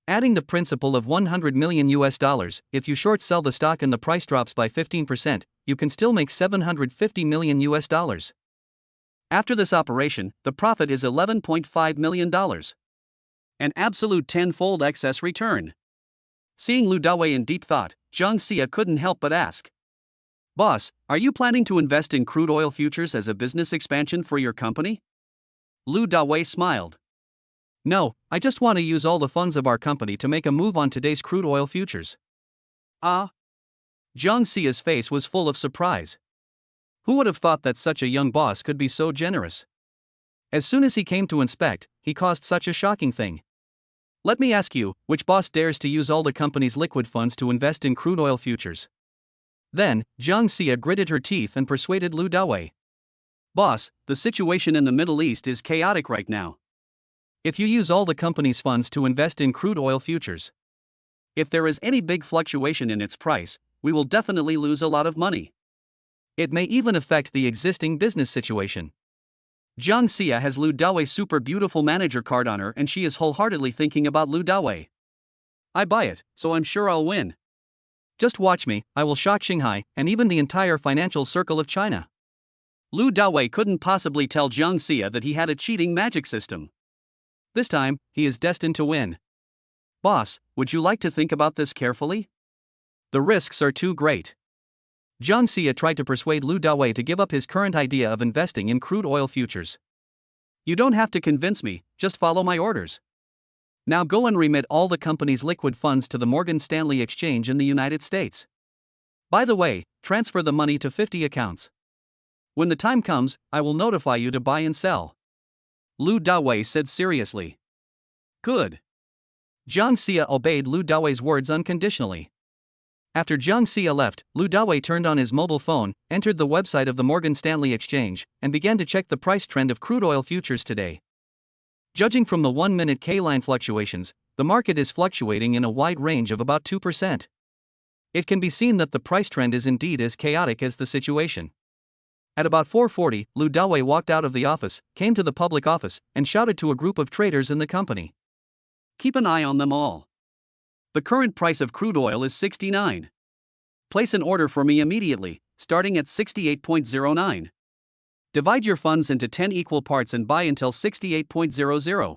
Adding the principal of $100 million, if you short sell the stock and the price drops by 15%, you can still make $750 million. After this operation, the profit is $11.5 million. An absolute tenfold excess return. Seeing Lu Dawei in deep thought, Zhang Xia couldn't help but ask. Boss, are you planning to invest in crude oil futures as a business expansion for your company? Lu Dawei smiled. No, I just want to use all the funds of our company to make a move on today's crude oil futures. Ah? Zhang Xia's face was full of surprise. Who would have thought that such a young boss could be so generous? As soon as he came to inspect, he caused such a shocking thing. Let me ask you, which boss dares to use all the company's liquid funds to invest in crude oil futures? Then, Zhang Xia gritted her teeth and persuaded Lu Dawei. Boss, the situation in the Middle East is chaotic right now. If you use all the company's funds to invest in crude oil futures, if there is any big fluctuation in its price, we will definitely lose a lot of money. It may even affect the existing business situation. Zhang Xia has Lu Dawei's super beautiful manager card on her and she is wholeheartedly thinking about Lu Dawei. I buy it, so I'm sure I'll win. Just watch me, I will shock Shanghai and even the entire financial circle of China. Lu Dawei couldn't possibly tell Zhang Xia that he had a cheating magic system. This time, he is destined to win. Boss, would you like to think about this carefully? The risks are too great. Zhang Xia tried to persuade Lu Dawei to give up his current idea of investing in crude oil futures. You don't have to convince me, just follow my orders. Now go and remit all the company's liquid funds to the Morgan Stanley exchange in the United States. By the way, transfer the money to 50 accounts. When the time comes, I will notify you to buy and sell. Lu Dawei said seriously. Good. Zhang Xia obeyed Lu Dawei's words unconditionally. After Zhang Xia left, Lu Dawei turned on his mobile phone, entered the website of the Morgan Stanley exchange, and began to check the price trend of crude oil futures today. Judging from the 1-minute K-line fluctuations, the market is fluctuating in a wide range of about 2%. It can be seen that the price trend is indeed as chaotic as the situation. At about 4:40, Lu Dawei walked out of the office, came to the public office, and shouted to a group of traders in the company. Keep an eye on them all. The current price of crude oil is 69. Place an order for me immediately, starting at 68.09. Divide your funds into 10 equal parts and buy until 68.00.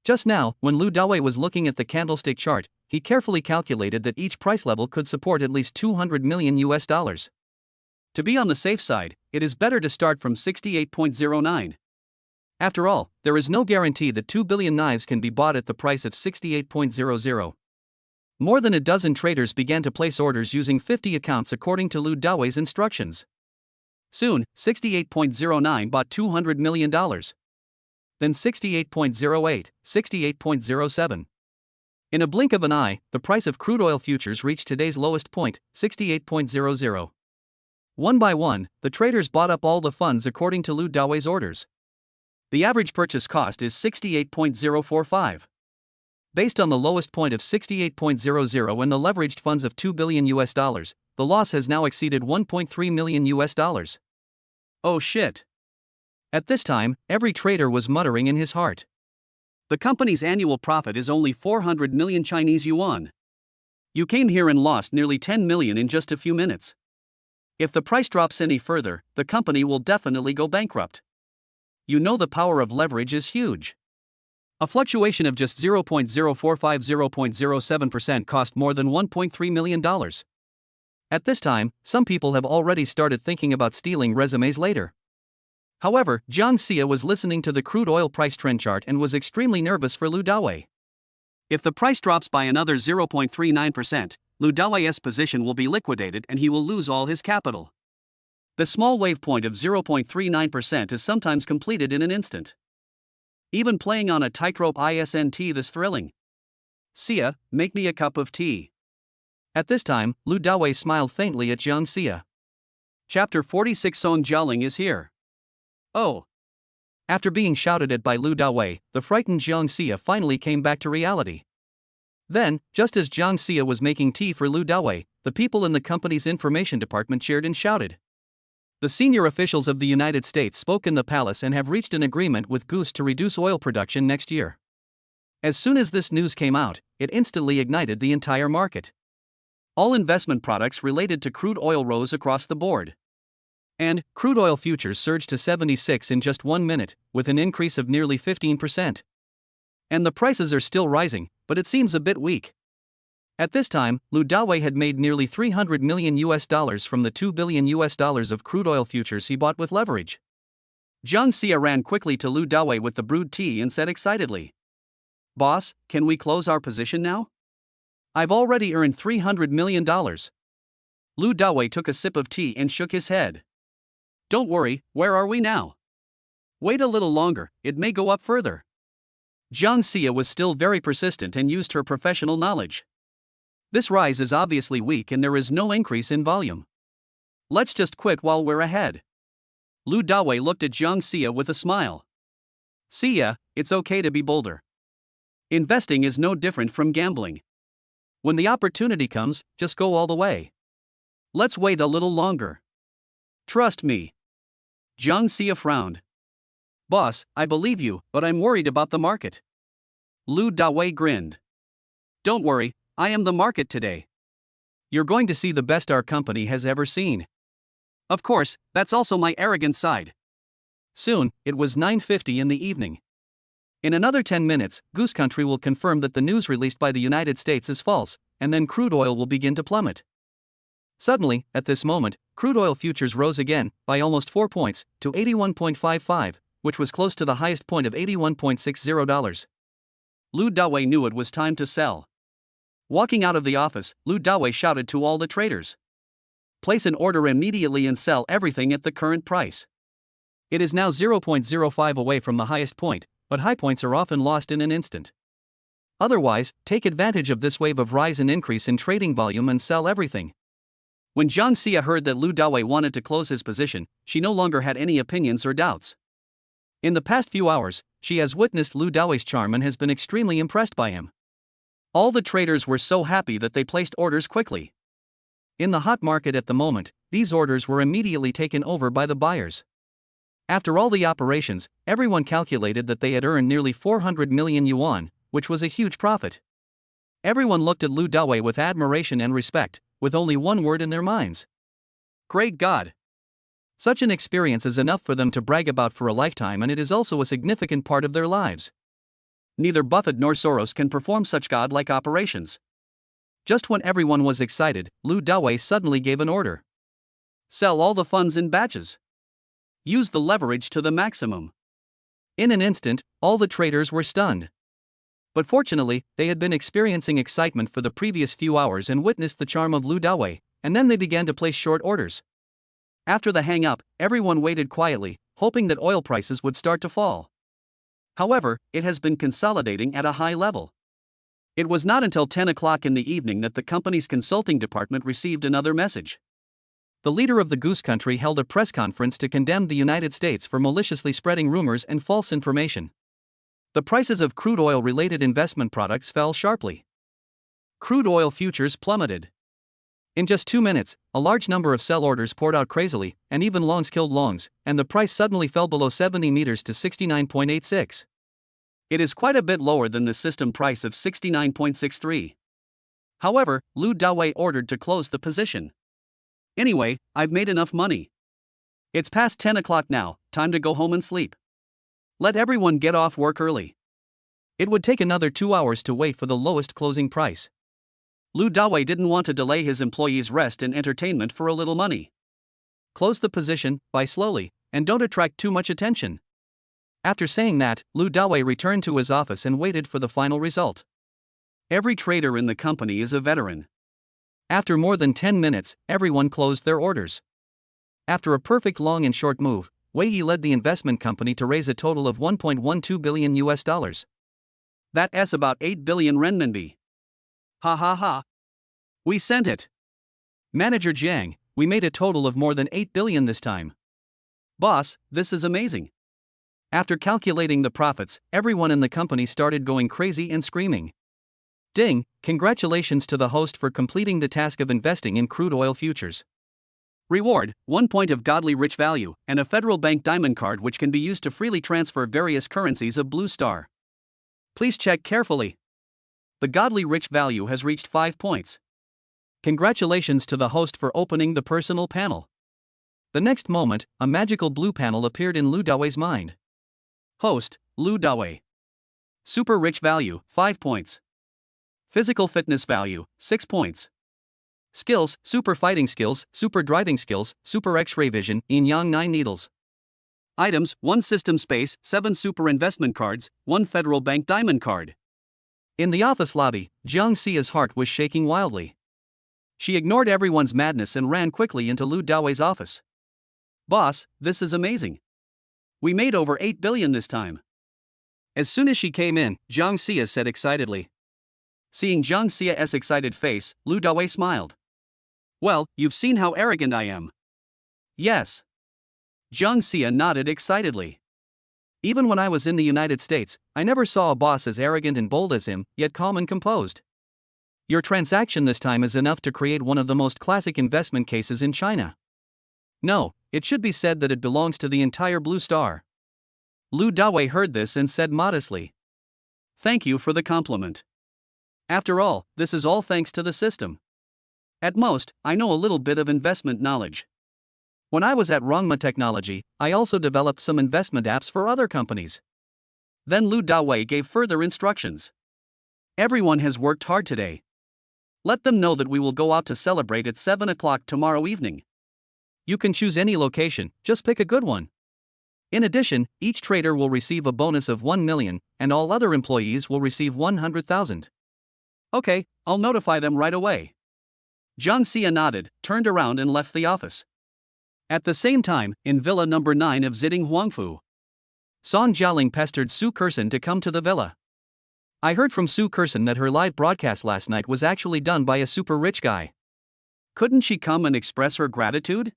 Just now, when Lu Dawei was looking at the candlestick chart, he carefully calculated that each price level could support at least $200 million. To be on the safe side, it is better to start from 68.09. After all, there is no guarantee that 2 billion knives can be bought at the price of 68.00. More than a dozen traders began to place orders using 50 accounts according to Lu Dawei's instructions. Soon, 68.09 bought $200 million. Then 68.08, 68.07. In a blink of an eye, the price of crude oil futures reached today's lowest point, 68.00. One by one, the traders bought up all the funds according to Lu Dawei's orders. The average purchase cost is 68.045. Based on the lowest point of 68.00 and the leveraged funds of $2 billion, the loss has now exceeded $1.3 million. Oh shit. At this time, every trader was muttering in his heart. The company's annual profit is only 400 million Chinese yuan. You came here and lost nearly 10 million in just a few minutes. If the price drops any further, the company will definitely go bankrupt. You know the power of leverage is huge. A fluctuation of just 0.045-0.07% cost more than $1.3 million. At this time, some people have already started thinking about stealing resumes later. However, Jiang Xia was listening to the crude oil price trend chart and was extremely nervous for Lu Dawei. If the price drops by another 0.39%, Lu Dawei's position will be liquidated and he will lose all his capital. The small wave point of 0.39% is sometimes completed in an instant. Even playing on a tightrope isn't this thrilling. Xia, make me a cup of tea. At this time, Lu Dawei smiled faintly at Jiang Xia. Chapter 46 Song Jialing is here. Oh. After being shouted at by Lu Dawei, the frightened Jiang Xia finally came back to reality. Then, just as Jiang Xia was making tea for Lu Dawei, the people in the company's information department cheered and shouted. The senior officials of the United States spoke in the palace and have reached an agreement with Goose to reduce oil production next year. As soon as this news came out, it instantly ignited the entire market. All investment products related to crude oil rose across the board. And crude oil futures surged to 76 in just 1 minute, with an increase of nearly 15%. And the prices are still rising, but it seems a bit weak. At this time, Lu Dawei had made nearly $300 million from the $2 billion of crude oil futures he bought with leverage. Jiang Xia ran quickly to Lu Dawei with the brewed tea and said excitedly, "Boss, can we close our position now? I've already earned $300 million. Lu Dawei took a sip of tea and shook his head. Don't worry, where are we now? Wait a little longer, it may go up further. Jiang Xia was still very persistent and used her professional knowledge. This rise is obviously weak and there is no increase in volume. Let's just quit while we're ahead. Lu Dawei looked at Jiang Xia with a smile. Xia, it's okay to be bolder. Investing is no different from gambling. When the opportunity comes, just go all the way. Let's wait a little longer. Trust me. Jiang Xia frowned. Boss, I believe you, but I'm worried about the market. Lu Dawei grinned. Don't worry, I am the market today. You're going to see the best our company has ever seen. Of course, that's also my arrogant side. Soon, it was 9:50 in the evening. In another 10 minutes, Goose Country will confirm that the news released by the United States is false, and then crude oil will begin to plummet. Suddenly, at this moment, crude oil futures rose again, by almost 4 points, to 81.55, which was close to the highest point of $81.60. Lu Dawei knew it was time to sell. Walking out of the office, Lu Dawei shouted to all the traders. Place an order immediately and sell everything at the current price. It is now 0.05 away from the highest point, but high points are often lost in an instant. Otherwise, take advantage of this wave of rise and increase in trading volume and sell everything. When Jiang Xia heard that Lu Dawei wanted to close his position, she no longer had any opinions or doubts. In the past few hours, she has witnessed Lu Dawei's charm and has been extremely impressed by him. All the traders were so happy that they placed orders quickly. In the hot market at the moment, these orders were immediately taken over by the buyers. After all the operations, everyone calculated that they had earned nearly 400 million yuan, which was a huge profit. Everyone looked at Lu Dawei with admiration and respect, with only one word in their minds. Great God! Such an experience is enough for them to brag about for a lifetime, and it is also a significant part of their lives. Neither Buffett nor Soros can perform such godlike operations. Just when everyone was excited, Lu Dawei suddenly gave an order. Sell all the funds in batches. Use the leverage to the maximum. In an instant, all the traders were stunned. But fortunately, they had been experiencing excitement for the previous few hours and witnessed the charm of Lu Dawei, and then they began to place short orders. After the hang-up, everyone waited quietly, hoping that oil prices would start to fall. However, it has been consolidating at a high level. It was not until 10 o'clock in the evening that the company's consulting department received another message. The leader of the Goose Country held a press conference to condemn the United States for maliciously spreading rumors and false information. The prices of crude oil-related investment products fell sharply. Crude oil futures plummeted. In just 2 minutes, a large number of sell orders poured out crazily, and even longs killed longs, and the price suddenly fell below 70 meters to 69.86. It is quite a bit lower than the system price of 69.63. However, Lu Dawei ordered to close the position. Anyway, I've made enough money. It's past 10 o'clock now, time to go home and sleep. Let everyone get off work early. It would take another 2 hours to wait for the lowest closing price. Lu Dawei didn't want to delay his employees' rest and entertainment for a little money. Close the position, buy slowly, and don't attract too much attention. After saying that, Lu Dawei returned to his office and waited for the final result. Every trader in the company is a veteran. After more than 10 minutes, everyone closed their orders. After a perfect long and short move, Wei led the investment company to raise a total of $1.12 billion US. That's about 8 billion renminbi. Ha ha ha. We sent it. Manager Jiang, we made a total of more than 8 billion this time. Boss, this is amazing. After calculating the profits, everyone in the company started going crazy and screaming. Ding, congratulations to the host for completing the task of investing in crude oil futures. Reward, 1 point of godly rich value, and a federal bank diamond card which can be used to freely transfer various currencies of Blue Star. Please check carefully. The godly rich value has reached 5 points. Congratulations to the host for opening the personal panel. The next moment, a magical blue panel appeared in Lu Dawei's mind. Host, Lu Dawei. Super rich value, 5 points. Physical fitness value, 6 points. Skills, super fighting skills, super driving skills, super x-ray vision, yin-yang 9 needles. Items, 1 system space, 7 super investment cards, 1 federal bank diamond card. In the office lobby, Jiang Xia's heart was shaking wildly. She ignored everyone's madness and ran quickly into Lu Dawei's office. Boss, this is amazing. We made over 8 billion this time. As soon as she came in, Jiang Xia said excitedly. Seeing Jiang Xia's excited face, Lu Dawei smiled. Well, you've seen how arrogant I am. Yes. Jiang Xia nodded excitedly. Even when I was in the United States, I never saw a boss as arrogant and bold as him, yet calm and composed. Your transaction this time is enough to create one of the most classic investment cases in China. No, it should be said that it belongs to the entire Blue Star. Lu Dawei heard this and said modestly. Thank you for the compliment. After all, this is all thanks to the system. At most, I know a little bit of investment knowledge. When I was at Rongma Technology, I also developed some investment apps for other companies. Then Lu Dawei gave further instructions. Everyone has worked hard today. Let them know that we will go out to celebrate at 7 o'clock tomorrow evening. You can choose any location, just pick a good one. In addition, each trader will receive a bonus of 1 million, and all other employees will receive 100,000. Okay, I'll notify them right away. Jiang Xia nodded, turned around and left the office. At the same time, in Villa number 9 of Ziding Huangfu, Song Jialing pestered Su Kerson to come to the villa. I heard from Su Kerson that her live broadcast last night was actually done by a super rich guy. Couldn't she come and express her gratitude?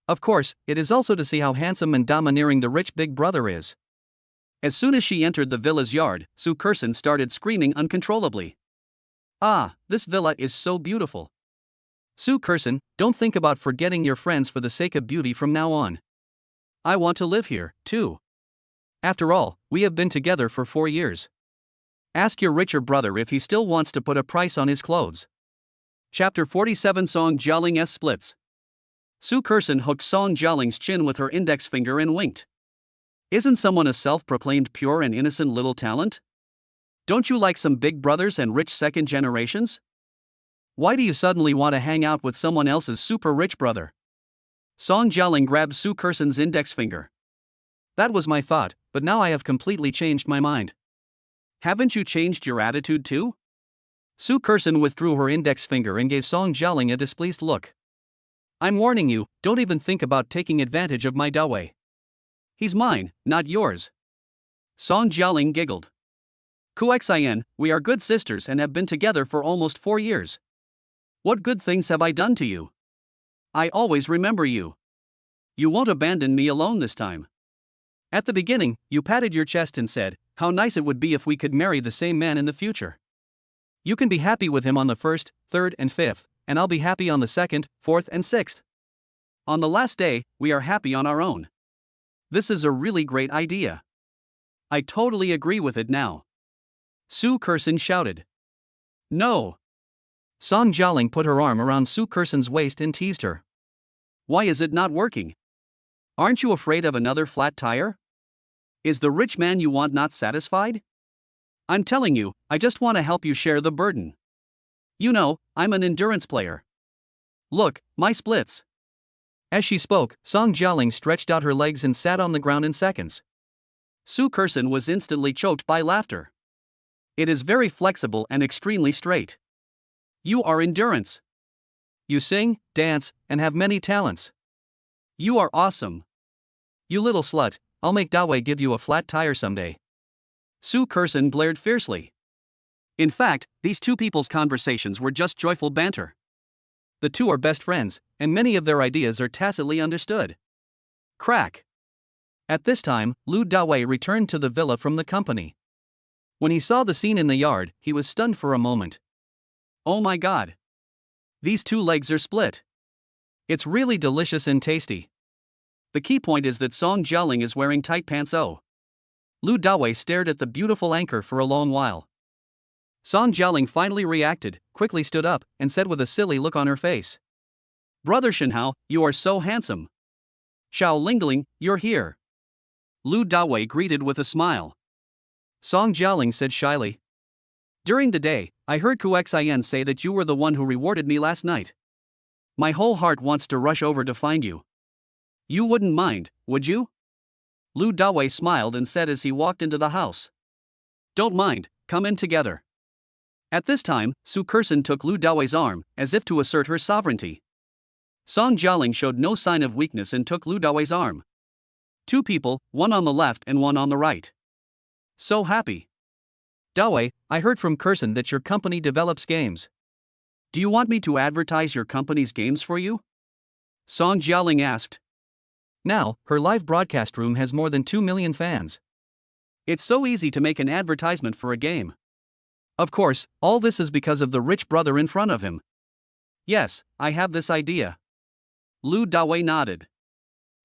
Of course, it is also to see how handsome and domineering the rich big brother is. As soon as she entered the villa's yard, Su Kerson started screaming uncontrollably. Ah, this villa is so beautiful. Su Kerson, don't think about forgetting your friends for the sake of beauty from now on. I want to live here, too. After all, we have been together for 4 years. Ask your richer brother if he still wants to put a price on his clothes. Chapter 47 Song Jialing S splits. Su Kerson hooked Song Jialing's chin with her index finger and winked. Isn't someone a self-proclaimed pure and innocent little talent? Don't you like some big brothers and rich second generations? Why do you suddenly want to hang out with someone else's super rich brother? Song Jialing grabbed Su Kerson's index finger. That was my thought, but now I have completely changed my mind. Haven't you changed your attitude too? Su Kerson withdrew her index finger and gave Song Jialing a displeased look. I'm warning you, don't even think about taking advantage of my Dawei. He's mine, not yours. Song Jialing giggled. Kuxin, we are good sisters and have been together for almost 4 years. What good things have I done to you? I always remember you. You won't abandon me alone this time. At the beginning, you patted your chest and said, how nice it would be if we could marry the same man in the future. You can be happy with him on the 1st, 3rd, and 5th, and I'll be happy on the 2nd, 4th, and 6th. On the last day, we are happy on our own. This is a really great idea. I totally agree with it now. Su Kerson shouted. No. Song Jialing put her arm around Su Kerson's waist and teased her. Why is it not working? Aren't you afraid of another flat tire? Is the rich man you want not satisfied? I'm telling you, I just want to help you share the burden. You know, I'm an endurance player. Look, my splits. As she spoke, Song Jialing stretched out her legs and sat on the ground in seconds. Su Kerson was instantly choked by laughter. It is very flexible and extremely straight. You are endurance. You sing, dance, and have many talents. You are awesome. You little slut, I'll make Dawei give you a flat tire someday. Su Kerson blared fiercely. In fact, these two people's conversations were just joyful banter. The two are best friends, and many of their ideas are tacitly understood. Crack. At this time, Lu Dawei returned to the villa from the company. When he saw the scene in the yard, he was stunned for a moment. Oh my god. These two legs are split. It's really delicious and tasty. The key point is that Song Jialing is wearing tight pants. Oh. Lu Dawei stared at the beautiful anchor for a long while. Song Jialing finally reacted, quickly stood up, and said with a silly look on her face. Brother Shenhao, you are so handsome. Xiao Lingling, you're here. Lu Dawei greeted with a smile. Song Jialing said shyly. During the day, I heard Kuxin say that you were the one who rewarded me last night. My whole heart wants to rush over to find you. You wouldn't mind, would you? Lu Dawei smiled and said as he walked into the house. Don't mind, come in together. At this time, Su Kerson took Lu Dawei's arm, as if to assert her sovereignty. Song Jialing showed no sign of weakness and took Lu Dawei's arm. Two people, one on the left and one on the right. So happy. Dawei, I heard from Kerson that your company develops games. Do you want me to advertise your company's games for you? Song Jialing asked. Now, her live broadcast room has more than 2 million fans. It's so easy to make an advertisement for a game. Of course, all this is because of the rich brother in front of him. Yes, I have this idea. Lu Dawei nodded.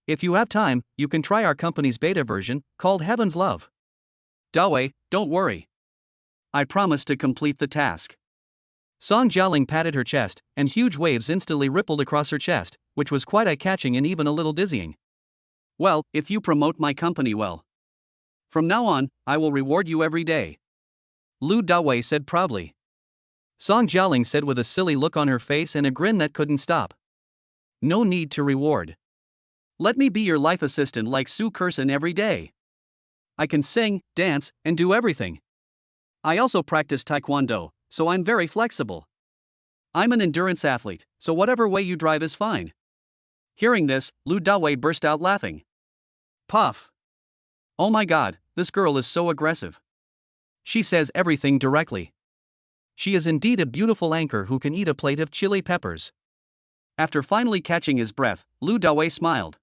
If you have time, you can try our company's beta version, called Heaven's Love. Dawei, don't worry. I promise to complete the task. Song Jialing patted her chest, and huge waves instantly rippled across her chest, which was quite eye-catching and even a little dizzying. Well, if you promote my company well. From now on, I will reward you every day. Lu Dawei said proudly. Song Jialing said with a silly look on her face and a grin that couldn't stop. No need to reward. Let me be your life assistant like Su Kerson every day. I can sing, dance, and do everything. I also practice Taekwondo, so I'm very flexible. I'm an endurance athlete, so whatever way you drive is fine. Hearing this, Lu Dawei burst out laughing. Puff. Oh my god, this girl is so aggressive. She says everything directly. She is indeed a beautiful anchor who can eat a plate of chili peppers. After finally catching his breath, Lu Dawei smiled.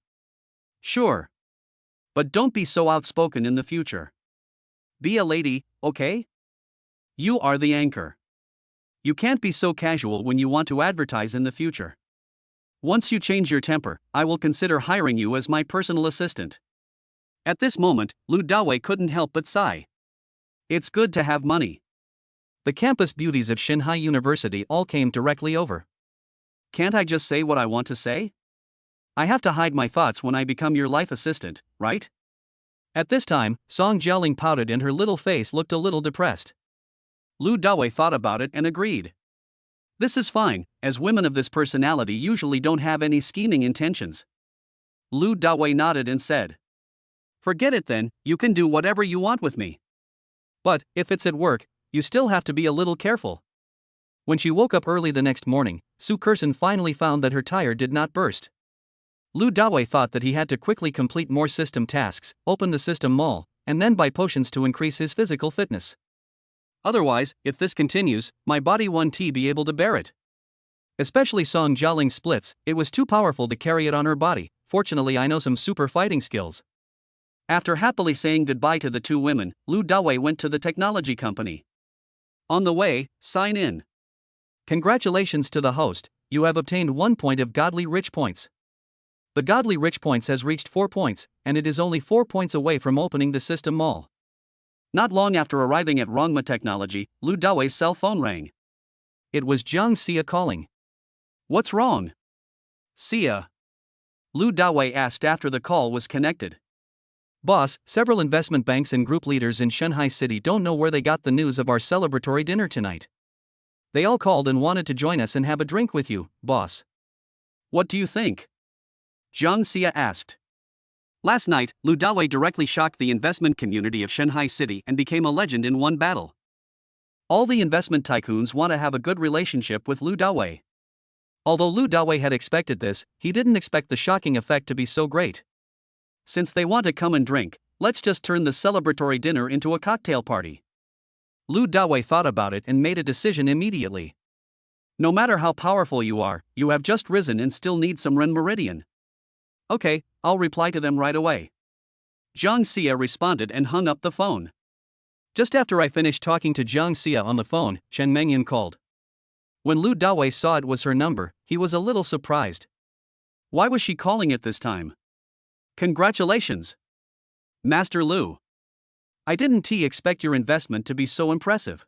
Sure. But don't be so outspoken in the future. Be a lady, okay? You are the anchor. You can't be so casual when you want to advertise in the future. Once you change your temper, I will consider hiring you as my personal assistant. At this moment, Lu Dawei couldn't help but sigh. It's good to have money. The campus beauties of Shanghai University all came directly over. Can't I just say what I want to say? I have to hide my thoughts when I become your life assistant, right? At this time, Song Jialing pouted and her little face looked a little depressed. Lu Dawei thought about it and agreed. This is fine, as women of this personality usually don't have any scheming intentions. Lu Dawei nodded and said, "Forget it then, you can do whatever you want with me. But, if it's at work, you still have to be a little careful." When she woke up early the next morning, Su Kerson finally found that her tire did not burst. Lu Dawei thought that he had to quickly complete more system tasks, open the system mall, and then buy potions to increase his physical fitness. Otherwise, if this continues, my body won't be able to bear it. Especially Song Jialing's splits, it was too powerful to carry it on her body. Fortunately, I know some super fighting skills. After happily saying goodbye to the two women, Lu Dawei went to the technology company. On the way, sign in. Congratulations to the host, you have obtained 1 point of Godly Rich points. The Godly Rich points has reached 4 points, and it is only 4 points away from opening the system mall. Not long after arriving at Rongma Technology, Lu Dawei's cell phone rang. It was Jiang Xia calling. What's wrong? Xia. Lu Dawei asked after the call was connected. Boss, several investment banks and group leaders in Shanghai City don't know where they got the news of our celebratory dinner tonight. They all called and wanted to join us and have a drink with you, boss. What do you think? Jiang Xia asked. Last night, Lu Dawei directly shocked the investment community of Shanghai City and became a legend in one battle. All the investment tycoons want to have a good relationship with Lu Dawei. Although Lu Dawei had expected this, he didn't expect the shocking effect to be so great. Since they want to come and drink, let's just turn the celebratory dinner into a cocktail party. Lu Dawei thought about it and made a decision immediately. No matter how powerful you are, you have just risen and still need some Ren Meridian. Okay, I'll reply to them right away. Jiang Xia responded and hung up the phone. Just after I finished talking to Jiang Xia on the phone, Chen Mengyun called. When Lu Dawei saw it was her number, he was a little surprised. Why was she calling it this time? Congratulations, Master Lu. I didn't expect your investment to be so impressive.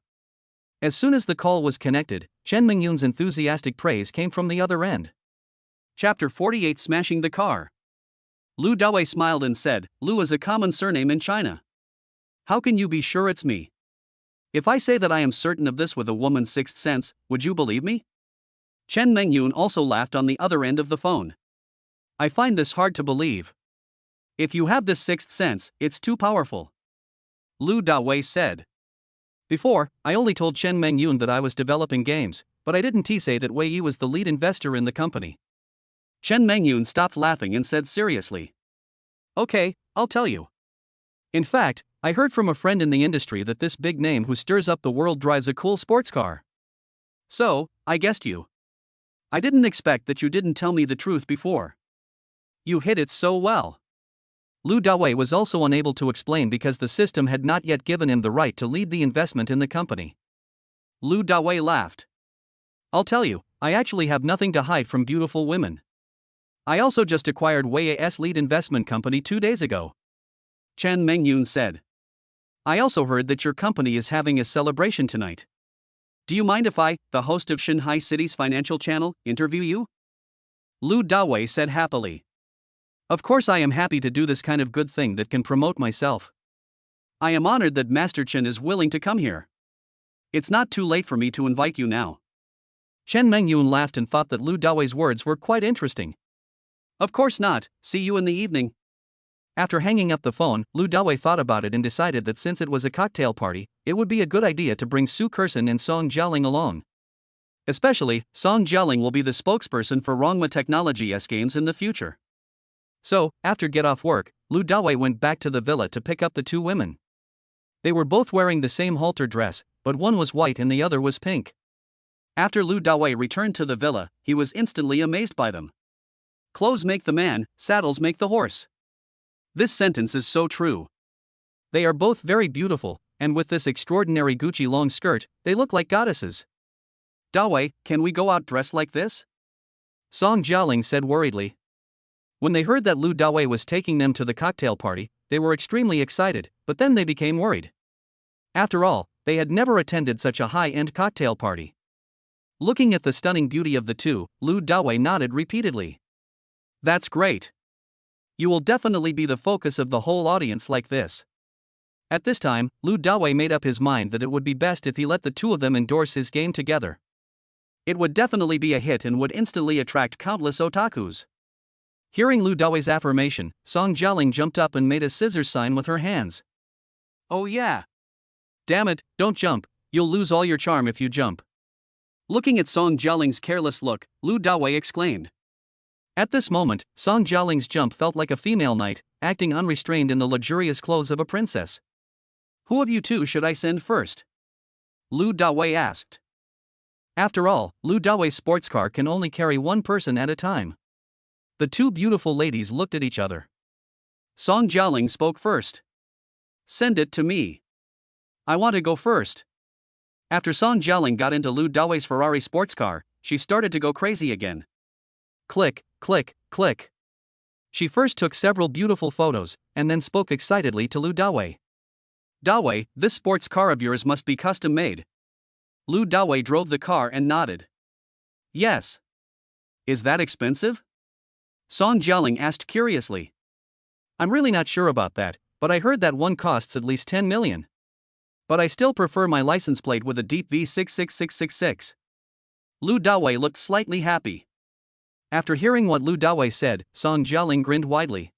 As soon as the call was connected, Chen Mengyun's enthusiastic praise came from the other end. Chapter 48 Smashing the Car. Lu Dawei smiled and said, Lu is a common surname in China. How can you be sure it's me? If I say that I am certain of this with a woman's sixth sense, would you believe me? Chen Mengyun also laughed on the other end of the phone. I find this hard to believe. If you have this sixth sense, it's too powerful. Lu Dawei said. Before, I only told Chen Mengyun that I was developing games, but I didn't say that Wei Yi was the lead investor in the company. Chen Mengyun stopped laughing and said seriously. Okay, I'll tell you. In fact, I heard from a friend in the industry that this big name who stirs up the world drives a cool sports car. So, I guessed you. I didn't expect that you didn't tell me the truth before. You hit it so well. Lu Dawei was also unable to explain because the system had not yet given him the right to lead the investment in the company. Lu Dawei laughed. I'll tell you, I actually have nothing to hide from beautiful women. I also just acquired Wei's lead investment company 2 days ago. Chen Mengyun said. I also heard that your company is having a celebration tonight. Do you mind if I, the host of Shanghai City's financial channel, interview you? Lu Dawei said happily. Of course I am happy to do this kind of good thing that can promote myself. I am honored that Master Chen is willing to come here. It's not too late for me to invite you now. Chen Mengyun laughed and thought that Lu Dawei's words were quite interesting. Of course not, see you in the evening. After hanging up the phone, Lu Dawei thought about it and decided that since it was a cocktail party, it would be a good idea to bring Su Kerson and Song Jialing along. Especially, Song Jialing will be the spokesperson for Rongma Technology's games in the future. So, after get off work, Lu Dawei went back to the villa to pick up the two women. They were both wearing the same halter dress, but one was white and the other was pink. After Lu Dawei returned to the villa, he was instantly amazed by them. Clothes make the man, saddles make the horse. This sentence is so true. They are both very beautiful, and with this extraordinary Gucci long skirt, they look like goddesses. Dawei, can we go out dressed like this? Song Jialing said worriedly. When they heard that Lu Dawei was taking them to the cocktail party, they were extremely excited, but then they became worried. After all, they had never attended such a high-end cocktail party. Looking at the stunning beauty of the two, Lu Dawei nodded repeatedly. That's great. You will definitely be the focus of the whole audience like this. At this time, Lu Dawei made up his mind that it would be best if he let the two of them endorse his game together. It would definitely be a hit and would instantly attract countless otakus. Hearing Lu Dawei's affirmation, Song Jialing jumped up and made a scissors sign with her hands. Oh yeah. Damn it, don't jump, you'll lose all your charm if you jump. Looking at Song Jialing's careless look, Lu Dawei exclaimed. At this moment, Song Jialing's jump felt like a female knight, acting unrestrained in the luxurious clothes of a princess. Who of you two should I send first? Lu Dawei asked. After all, Lu Dawei's sports car can only carry one person at a time. The two beautiful ladies looked at each other. Song Jialing spoke first. Send it to me. I want to go first. After Song Jialing got into Lu Dawei's Ferrari sports car, she started to go crazy again. Click, click, click. She first took several beautiful photos, and then spoke excitedly to Lu Dawei. Dawei, this sports car of yours must be custom made. Lu Dawei drove the car and nodded. Yes. Is that expensive? Song Jialing asked curiously. I'm really not sure about that, but I heard that one costs at least 10 million. But I still prefer my license plate with a deep V66666. Lu Dawei looked slightly happy. After hearing what Lu Dawei said, Song Jialing grinned widely.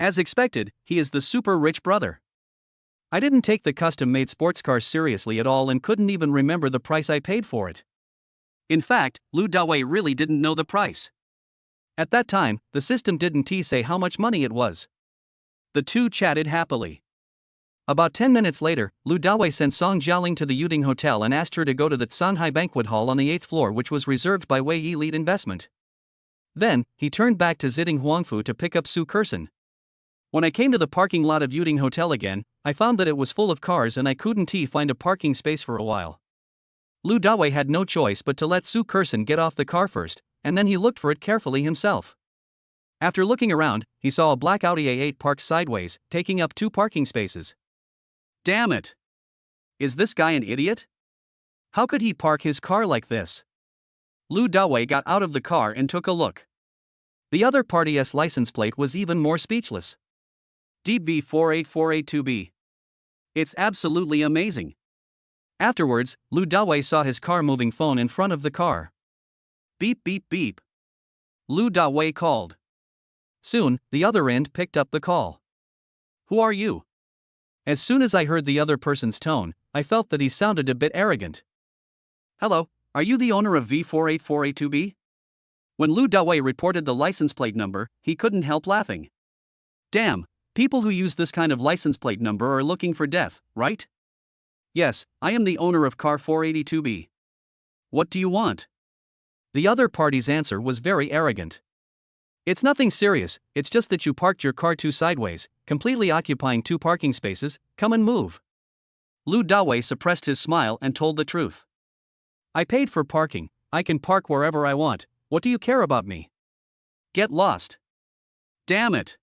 As expected, he is the super rich brother. I didn't take the custom-made sports car seriously at all and couldn't even remember the price I paid for it. In fact, Lu Dawei really didn't know the price. At that time, the system didn't say how much money it was. The two chatted happily. About 10 minutes later, Lu Dawei sent Song Jialing to the Yuding Hotel and asked her to go to the Sanhai Banquet Hall on the 8th floor, which was reserved by Wei Yi Lead Investment. Then, he turned back to Ziding Huangfu to pick up Su Kersen. When I came to the parking lot of Yuding Hotel again, I found that it was full of cars and I couldn't find a parking space for a while. Lu Dawei had no choice but to let Su Kersen get off the car first, and then he looked for it carefully himself. After looking around, he saw a black Audi A8 parked sideways, taking up 2 parking spaces. Damn it! Is this guy an idiot? How could he park his car like this? Lu Dawei got out of the car and took a look. The other party's license plate was even more speechless. Deep V48482B. It's absolutely amazing. Afterwards, Lu Dawei saw his car moving phone in front of the car. Beep beep beep. Lu Dawei called. Soon, the other end picked up the call. Who are you? As soon as I heard the other person's tone, I felt that he sounded a bit arrogant. Hello, are you the owner of V48482B? When Lu Dawei reported the license plate number, he couldn't help laughing. Damn, people who use this kind of license plate number are looking for death, right? Yes, I am the owner of car 482B. What do you want? The other party's answer was very arrogant. It's nothing serious, it's just that you parked your car too sideways, completely occupying 2 parking spaces. Come and move. Lu Dawei suppressed his smile and told the truth. I paid for parking, I can park wherever I want, what do you care about me? Get lost. Damn it.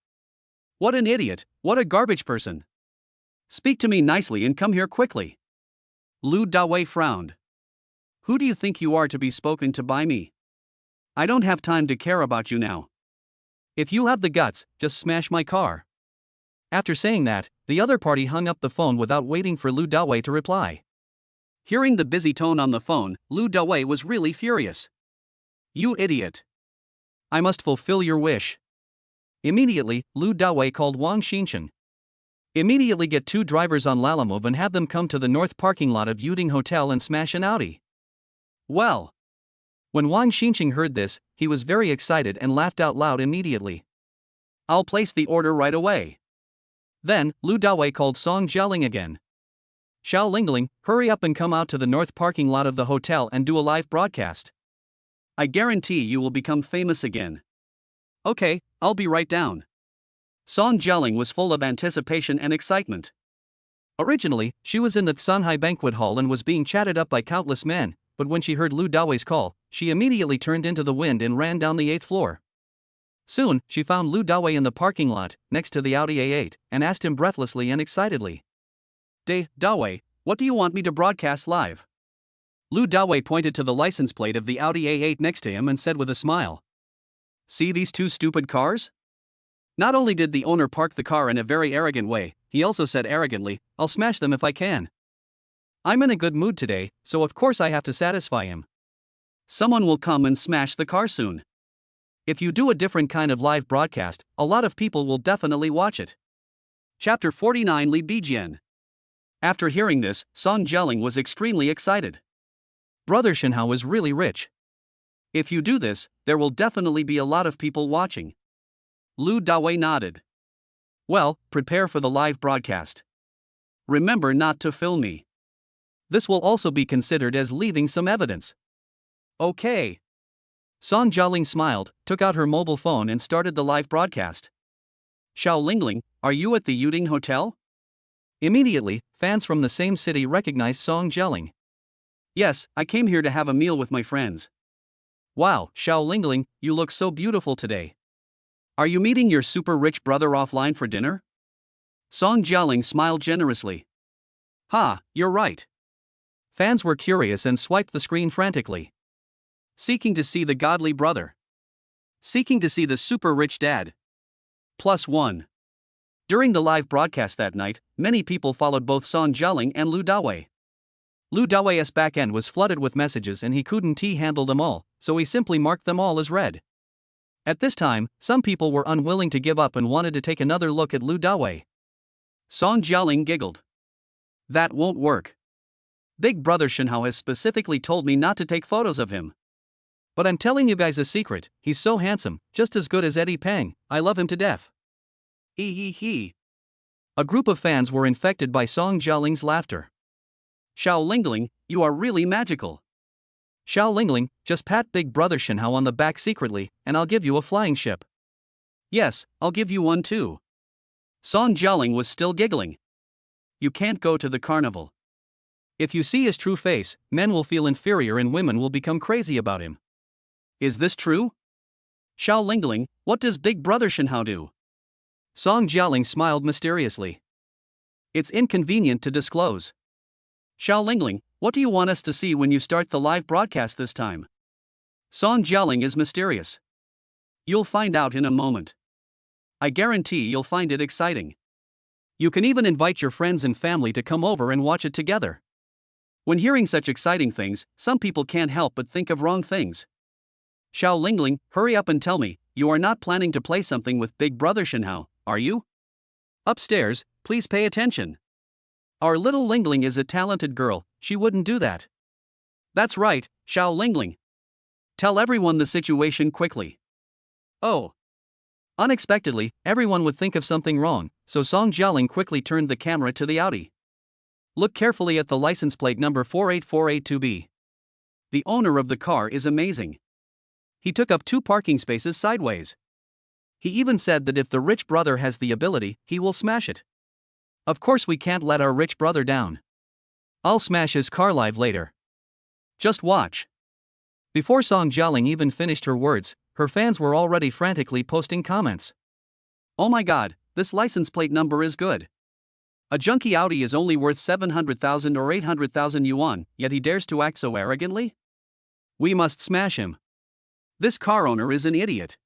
What an idiot, what a garbage person. Speak to me nicely and come here quickly. Lu Dawei frowned. Who do you think you are to be spoken to by me? I don't have time to care about you now. If you have the guts, just smash my car. After saying that, the other party hung up the phone without waiting for Lu Dawei to reply. Hearing the busy tone on the phone, Lu Dawei was really furious. You idiot. I must fulfill your wish. Immediately, Lu Dawei called Wang Xinchen. Immediately get 2 drivers on Lalamove and have them come to the north parking lot of Yuding Hotel and smash an Audi. Well. When Wang Xinchen heard this, he was very excited and laughed out loud immediately. I'll place the order right away. Then, Lu Dawei called Song Jialing again. Xiao Lingling, hurry up and come out to the north parking lot of the hotel and do a live broadcast. I guarantee you will become famous again. Okay, I'll be right down. Song Jialing was full of anticipation and excitement. Originally, she was in the Sanhai Banquet Hall and was being chatted up by countless men, but when she heard Lu Dawei's call, she immediately turned into the wind and ran down the 8th floor. Soon, she found Lu Dawei in the parking lot, next to the Audi A8, and asked him breathlessly and excitedly. Dawei, what do you want me to broadcast live? Lu Dawei pointed to the license plate of the Audi A8 next to him and said with a smile. See these two stupid cars? Not only did the owner park the car in a very arrogant way, he also said arrogantly, I'll smash them if I can. I'm in a good mood today, so of course I have to satisfy him. Someone will come and smash the car soon. If you do a different kind of live broadcast, a lot of people will definitely watch it. Chapter 49 Li Bijian. After hearing this, Song Jialing was extremely excited. Brother Shenhao is really rich. If you do this, there will definitely be a lot of people watching. Lu Dawei nodded. Well, prepare for the live broadcast. Remember not to film me. This will also be considered as leaving some evidence. Okay. Song Jialing smiled, took out her mobile phone and started the live broadcast. Xiao Lingling, are you at the Yuding Hotel? Immediately, fans from the same city recognized Song Jialing. Yes, I came here to have a meal with my friends. Wow, Xiao Lingling, you look so beautiful today. Are you meeting your super rich brother offline for dinner? Song Jialing smiled generously. Ha, you're right. Fans were curious and swiped the screen frantically. Seeking to see the godly brother. Seeking to see the super rich dad. +1. During the live broadcast that night, many people followed both Song Jialing and Lu Dawei. Lu Dawei's backend was flooded with messages and he couldn't handle them all, so he simply marked them all as read. At this time, some people were unwilling to give up and wanted to take another look at Lu Dawei. Song Jialing giggled. That won't work. Big brother Shenhao has specifically told me not to take photos of him. But I'm telling you guys a secret, he's so handsome, just as good as Eddie Peng, I love him to death. He. A group of fans were infected by Song Jialing's laughter. Xiao Lingling, you are really magical. Xiao Lingling, just pat big brother Shenhao on the back secretly, and I'll give you a flying ship. Yes, I'll give you one too. Song Jialing was still giggling. You can't go to the carnival. If you see his true face, men will feel inferior and women will become crazy about him. Is this true? Xiao Lingling, what does big brother Shenhao do? Song Jialing smiled mysteriously. It's inconvenient to disclose. Xiao Lingling, what do you want us to see when you start the live broadcast this time? Song Jialing is mysterious. You'll find out in a moment. I guarantee you'll find it exciting. You can even invite your friends and family to come over and watch it together. When hearing such exciting things, some people can't help but think of wrong things. Xiao Lingling, hurry up and tell me, you are not planning to play something with big brother Shenhao, are you? Upstairs, please pay attention. Our little Lingling is a talented girl, she wouldn't do that. That's right, Xiao Lingling. Tell everyone the situation quickly. Oh. Unexpectedly, everyone would think of something wrong, so Song Jialing quickly turned the camera to the Audi. Look carefully at the license plate number 48482B. The owner of the car is amazing. He took up 2 parking spaces sideways. He even said that if the rich brother has the ability, he will smash it. Of course we can't let our rich brother down. I'll smash his car live later. Just watch. Before Song Jialing even finished her words, her fans were already frantically posting comments. Oh my god, this license plate number is good. A junky Audi is only worth 700,000 or 800,000 yuan, yet he dares to act so arrogantly? We must smash him. This car owner is an idiot.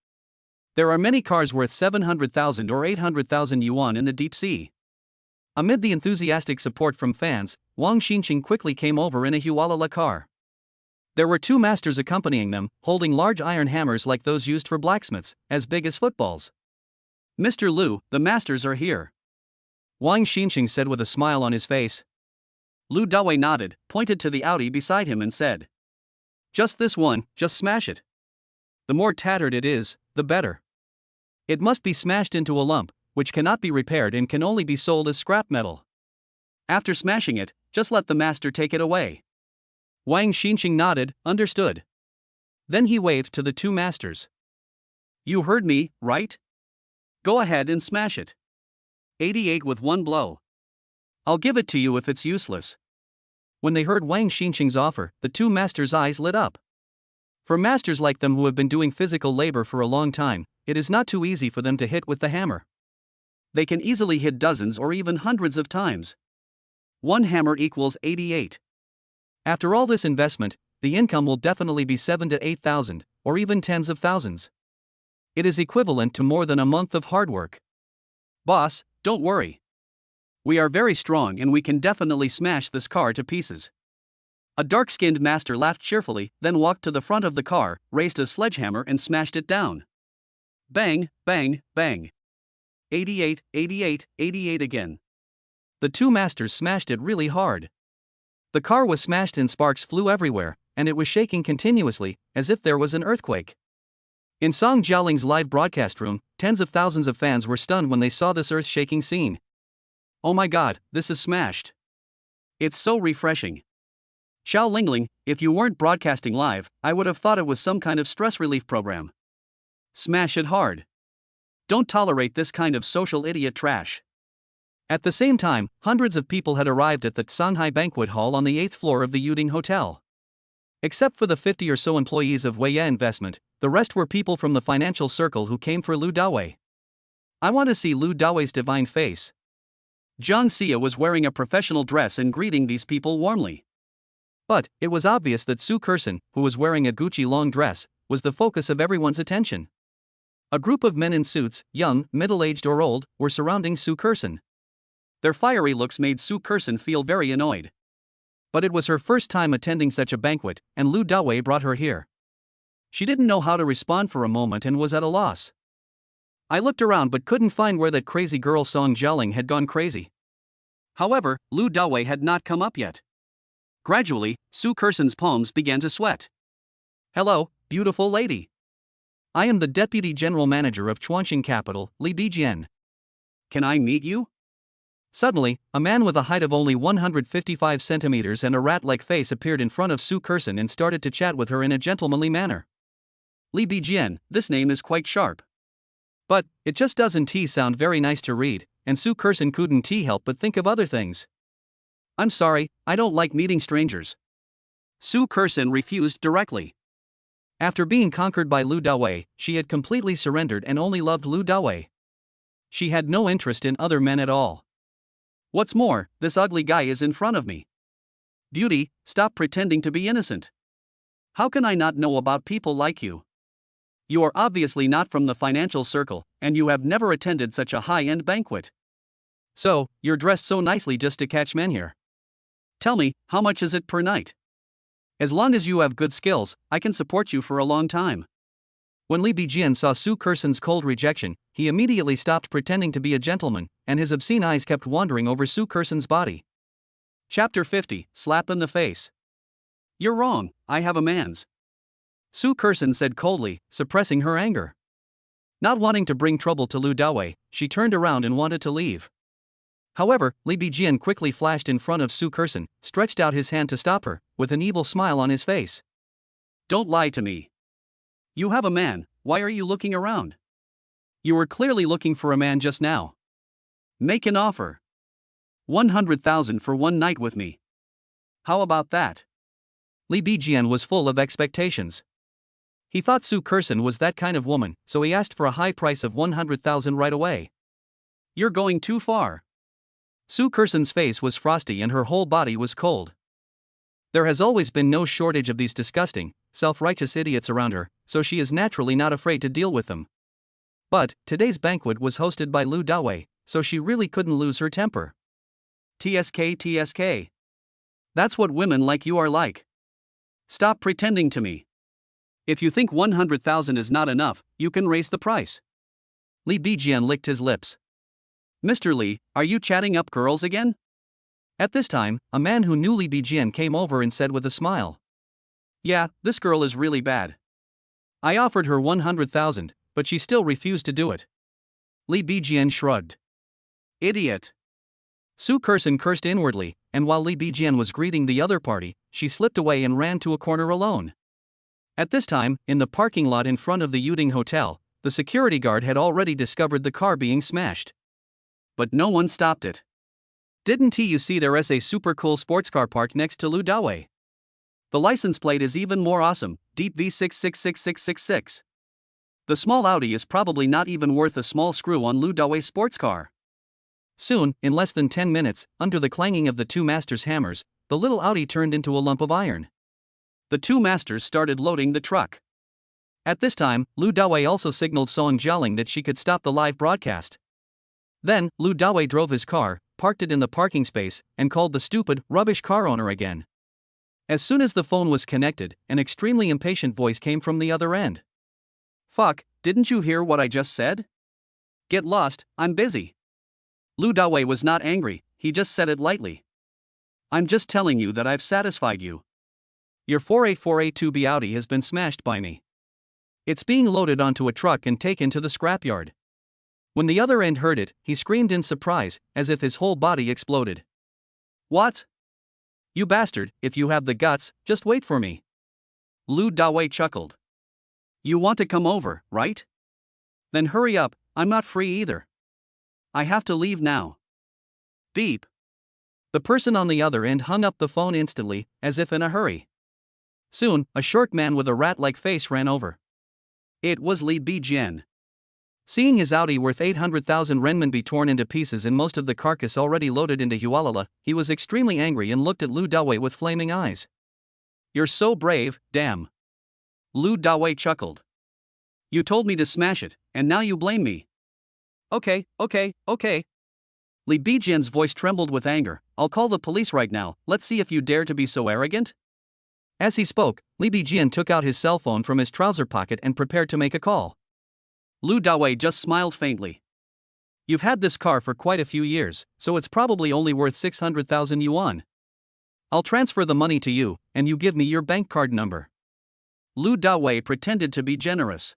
There are many cars worth 700,000 or 800,000 yuan in the deep sea. Amid the enthusiastic support from fans, Wang Xinqing quickly came over in a Hualala car. There were 2 masters accompanying them, holding large iron hammers like those used for blacksmiths, as big as footballs. Mr. Lu, the masters are here. Wang Xinqing said with a smile on his face. Lu Dawei nodded, pointed to the Audi beside him and said. Just this one, just smash it. The more tattered it is, the better. It must be smashed into a lump, which cannot be repaired and can only be sold as scrap metal. After smashing it, just let the master take it away. Wang Xinqing nodded, understood. Then he waved to the 2 masters. You heard me, right? Go ahead and smash it. 88 with 1 blow. I'll give it to you if it's useless. When they heard Wang Xinqing's offer, the 2 masters' eyes lit up. For masters like them who have been doing physical labor for a long time, it is not too easy for them to hit with the hammer. They can easily hit dozens or even hundreds of times. 1 hammer equals 88. After all this investment, the income will definitely be 7 to 8,000, or even tens of thousands. It is equivalent to more than a month of hard work. Boss, don't worry. We are very strong and we can definitely smash this car to pieces. A dark-skinned master laughed cheerfully, then walked to the front of the car, raised a sledgehammer and smashed it down. Bang, bang, bang. 88, 88, 88 again. The two masters smashed it really hard. The car was smashed and sparks flew everywhere, and it was shaking continuously, as if there was an earthquake. In Song Jiaoling's live broadcast room, tens of thousands of fans were stunned when they saw this earth-shaking scene. Oh my god, this is smashed. It's so refreshing. Xiao Lingling, if you weren't broadcasting live, I would have thought it was some kind of stress relief program. Smash it hard. Don't tolerate this kind of social idiot trash. At the same time, hundreds of people had arrived at the Shanghai Banquet Hall on the 8th floor of the Yuding Hotel. Except for the 50 or so employees of Weiya Investment, the rest were people from the financial circle who came for Lu Dawei. I want to see Lu Dawei's divine face. Zhang Xia was wearing a professional dress and greeting these people warmly. But it was obvious that Su Kerson, who was wearing a Gucci long dress, was the focus of everyone's attention. A group of men in suits, young, middle-aged or old, were surrounding Su Kerson. Their fiery looks made Su Kerson feel very annoyed. But it was her first time attending such a banquet, and Lu Dawei brought her here. She didn't know how to respond for a moment and was at a loss. I looked around but couldn't find where that crazy girl Song Jiaoling had gone crazy. However, Lu Dawei had not come up yet. Gradually, Su Kerson's palms began to sweat. Hello, beautiful lady. I am the Deputy General Manager of Chuanxing Capital, Li Bijian. Can I meet you? Suddenly, a man with a height of only 155 centimeters and a rat-like face appeared in front of Su Kerson and started to chat with her in a gentlemanly manner. Li Bijian, this name is quite sharp. But, it just doesn't sound very nice to read, and Su Kerson couldn't help but think of other things. I'm sorry, I don't like meeting strangers. Su Kerson refused directly. After being conquered by Lu Dawei, she had completely surrendered and only loved Lu Dawei. She had no interest in other men at all. What's more, this ugly guy is in front of me. Beauty, stop pretending to be innocent. How can I not know about people like you? You are obviously not from the financial circle, and you have never attended such a high-end banquet. So, you're dressed so nicely just to catch men here. Tell me, how much is it per night? As long as you have good skills, I can support you for a long time. When Li Bijian saw Su Kerson's cold rejection, he immediately stopped pretending to be a gentleman, and his obscene eyes kept wandering over Su Kerson's body. Chapter 50, Slap in the Face. You're wrong, I have a man's. Su Kerson said coldly, suppressing her anger. Not wanting to bring trouble to Lu Dawei, she turned around and wanted to leave. However, Li Bijian quickly flashed in front of Su Kerson, stretched out his hand to stop her, with an evil smile on his face. Don't lie to me. You have a man, why are you looking around? You were clearly looking for a man just now. Make an offer. 100,000 for one night with me. How about that? Li Bijian was full of expectations. He thought Su Kerson was that kind of woman, so he asked for a high price of 100,000 right away. You're going too far. Su Kerson's face was frosty and her whole body was cold. There has always been no shortage of these disgusting, self-righteous idiots around her, so she is naturally not afraid to deal with them. But, today's banquet was hosted by Lu Dawei, so she really couldn't lose her temper. TSK. That's what women like you are like. Stop pretending to me. If you think 100,000 is not enough, you can raise the price. Li Bijian licked his lips. Mr. Li, are you chatting up girls again? At this time, a man who knew Li Bijian came over and said with a smile. Yeah, this girl is really bad. I offered her 100,000, but she still refused to do it. Li Bijian shrugged. Idiot. Su Kerson cursed inwardly, and while Li Bijian was greeting the other party, she slipped away and ran to a corner alone. At this time, in the parking lot in front of the Yuding Hotel, the security guard had already discovered the car being smashed. But no one stopped it. Didn't you see there is a super cool sports car parked next to Lu Dawei? The license plate is even more awesome, Deep V666666. The small Audi is probably not even worth a small screw on Lu Dawei's sports car. Soon, in less than 10 minutes, under the clanging of the two masters' hammers, the little Audi turned into a lump of iron. The two masters started loading the truck. At this time, Lu Dawei also signaled Song Jialing that she could stop the live broadcast. Then, Lu Dawei drove his car, parked it in the parking space, and called the stupid, rubbish car owner again. As soon as the phone was connected, an extremely impatient voice came from the other end. "Fuck, didn't you hear what I just said? Get lost, I'm busy." Lu Dawei was not angry, he just said it lightly. "I'm just telling you that I've satisfied you. Your 48482B Audi has been smashed by me. It's being loaded onto a truck and taken to the scrapyard." When the other end heard it, he screamed in surprise, as if his whole body exploded. "What? You bastard, if you have the guts, just wait for me." Lu Dawei chuckled. "You want to come over, right? Then hurry up, I'm not free either. I have to leave now." Beep. The person on the other end hung up the phone instantly, as if in a hurry. Soon, a short man with a rat-like face ran over. It was Li Bijian. Seeing his Audi worth 800,000 renminbi torn into pieces and most of the carcass already loaded into Hualala, he was extremely angry and looked at Lu Dawei with flaming eyes. "You're so brave, damn." Lu Dawei chuckled. "You told me to smash it, and now you blame me." Okay. Li Bijian's voice trembled with anger. "I'll call the police right now, let's see if you dare to be so arrogant." As he spoke, Li Bijian took out his cell phone from his trouser pocket and prepared to make a call. Lu Dawei just smiled faintly. "You've had this car for quite a few years, so it's probably only worth 600,000 yuan. I'll transfer the money to you, and you give me your bank card number." Lu Dawei pretended to be generous.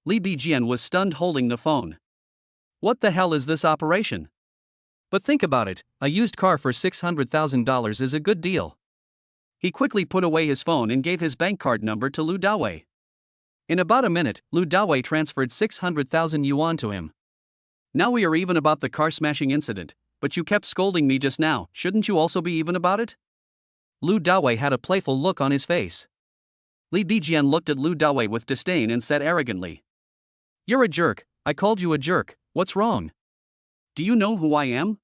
Li Bijian was stunned holding the phone. What the hell is this operation? But think about it, a used car for $600,000 is a good deal. He quickly put away his phone and gave his bank card number to Lu Dawei. In about a minute, Lu Dawei transferred 600,000 yuan to him. "Now we are even about the car smashing incident, but you kept scolding me just now, shouldn't you also be even about it?" Lu Dawei had a playful look on his face. Li Bijian looked at Lu Dawei with disdain and said arrogantly, "You're a jerk, I called you a jerk, what's wrong? Do you know who I am?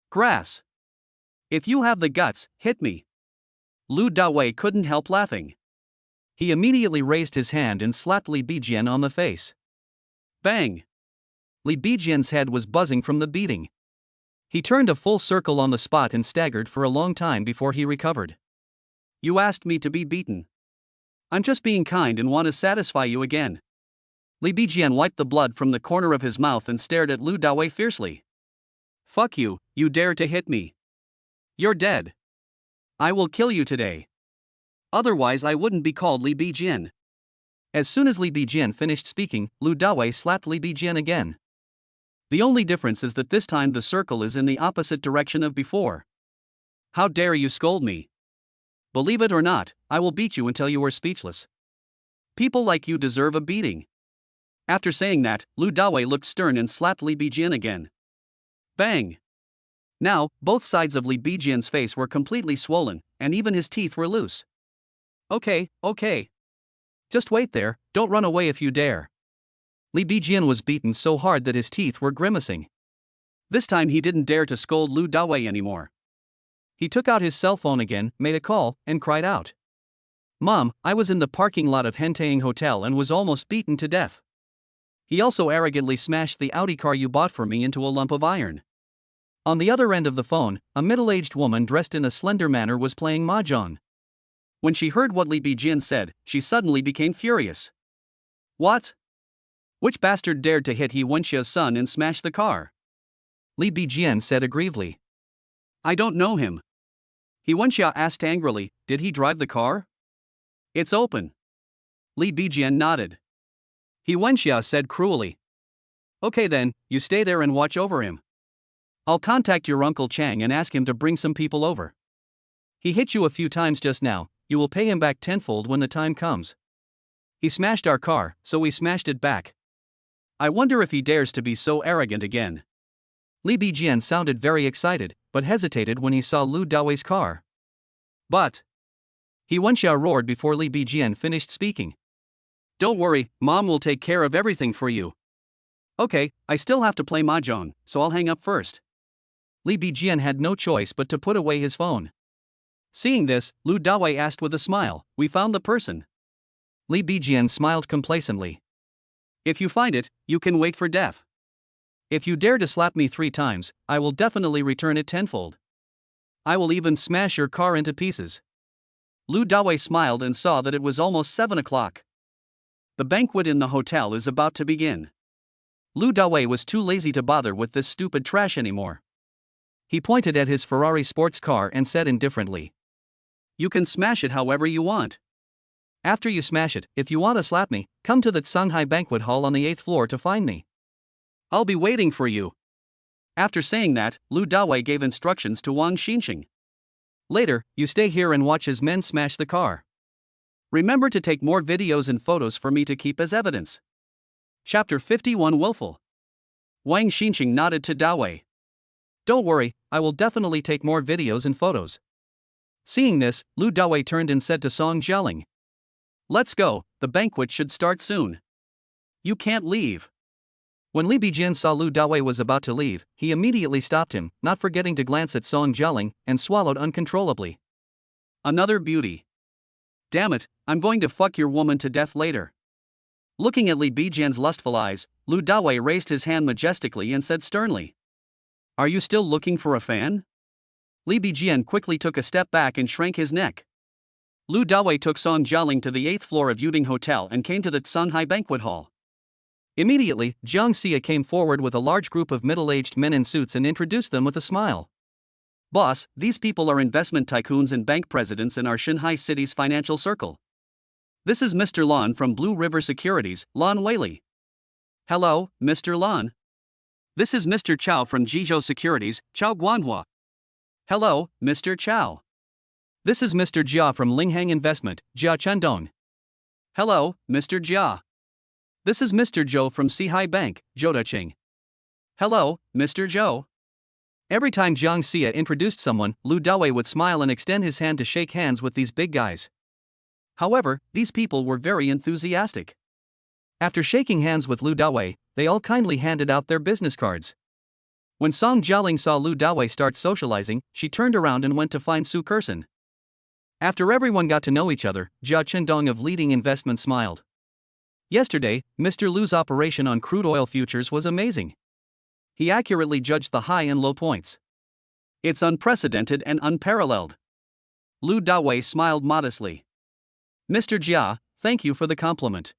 Grass. If you have the guts, hit me." Lu Dawei couldn't help laughing. He immediately raised his hand and slapped Li Bijian on the face. Bang! Li Bijian's head was buzzing from the beating. He turned a full circle on the spot and staggered for a long time before he recovered. "You asked me to be beaten. I'm just being kind and want to satisfy you again." Li Bijian wiped the blood from the corner of his mouth and stared at Lu Dawei fiercely. "Fuck you, you dare to hit me. You're dead. I will kill you today. Otherwise I wouldn't be called Li Bijian." As soon as Li Bijian finished speaking, Lu Dawei slapped Li Bijian again. The only difference is that this time the circle is in the opposite direction of before. "How dare you scold me? Believe it or not, I will beat you until you are speechless. People like you deserve a beating." After saying that, Lu Dawei looked stern and slapped Li Bijian again. Bang! Now, both sides of Li Bijian's face were completely swollen, and even his teeth were loose. Okay. Just wait there, don't run away if you dare." Li Bijian was beaten so hard that his teeth were grimacing. This time he didn't dare to scold Lu Dawei anymore. He took out his cell phone again, made a call, and cried out. "Mom, I was in the parking lot of Hentaying Hotel and was almost beaten to death. He also arrogantly smashed the Audi car you bought for me into a lump of iron." On the other end of the phone, a middle-aged woman dressed in a slender manner was playing mahjong. When she heard what Li Bijian said, she suddenly became furious. "What? Which bastard dared to hit He Wenxia's son and smash the car?" Li Bijian said aggrievedly. "I don't know him." He Wenxia asked angrily, "Did he drive the car?" "It's open." Li Bijian nodded. He Wenxia said cruelly. "Okay then, you stay there and watch over him. I'll contact your Uncle Chang and ask him to bring some people over. He hit you a few times just now, you will pay him back tenfold when the time comes. He smashed our car, so we smashed it back. I wonder if he dares to be so arrogant again." Li Bijian sounded very excited, but hesitated when he saw Lu Dawei's car. "But..." He Wenxia roared before Li Bijian finished speaking. "Don't worry, Mom will take care of everything for you. Okay, I still have to play mahjong, so I'll hang up first." Li Bijian had no choice but to put away his phone. Seeing this, Lu Dawei asked with a smile, "We found the person." Li Bijian smiled complacently. "If you find it, you can wait for death. If you dare to slap me 3 times, I will definitely return it tenfold. I will even smash your car into pieces." Lu Dawei smiled and saw that it was almost 7 o'clock. The banquet in the hotel is about to begin. Lu Dawei was too lazy to bother with this stupid trash anymore. He pointed at his Ferrari sports car and said indifferently, "You can smash it however you want. After you smash it, if you want to slap me, come to the Shanghai Banquet Hall on the 8th floor to find me. I'll be waiting for you." After saying that, Lu Dawei gave instructions to Wang Xinqing. "Later, you stay here and watch his men smash the car. Remember to take more videos and photos for me to keep as evidence." Chapter 51 Willful. Wang Xinqing nodded to Dawei. "Don't worry, I will definitely take more videos and photos." Seeing this, Lu Dawei turned and said to Song Jialing, "Let's go, the banquet should start soon. You can't leave." When Li Bijian saw Lu Dawei was about to leave, he immediately stopped him, not forgetting to glance at Song Jialing, and swallowed uncontrollably. "Another beauty. Damn it, I'm going to fuck your woman to death later." Looking at Li Bijian's lustful eyes, Lu Dawei raised his hand majestically and said sternly, "Are you still looking for a fan?" Li Bijian quickly took a step back and shrank his neck. Lu Dawei took Song Jialing to the 8th floor of Yuding Hotel and came to the Shanghai Banquet Hall. Immediately, Jiang Xia came forward with a large group of middle-aged men in suits and introduced them with a smile. "Boss, these people are investment tycoons and bank presidents in our Shanghai city's financial circle. This is Mr. Lan from Blue River Securities, Lan Weili." "Hello, Mr. Lan. This is Mr. Chao from Jizhou Securities, Chao Guanhua." "Hello, Mr. Chao. This is Mr. Jia from Linghang Investment, Jia Chendong." "Hello, Mr. Jia. This is Mr. Zhou from Sihai Bank, Zhou Daqing." "Hello, Mr. Zhou." Every time Jiang Xia introduced someone, Lu Dawei would smile and extend his hand to shake hands with these big guys. However, these people were very enthusiastic. After shaking hands with Lu Dawei, they all kindly handed out their business cards. When Song Jialing saw Lu Dawei start socializing, she turned around and went to find Su Kerson. After everyone got to know each other, Jia Chendong of Leading Investment smiled. Yesterday, Mr. Lu's operation on crude oil futures was amazing. He accurately judged the high and low points. "It's unprecedented and unparalleled." Lu Dawei smiled modestly. "Mr. Jia, thank you for the compliment.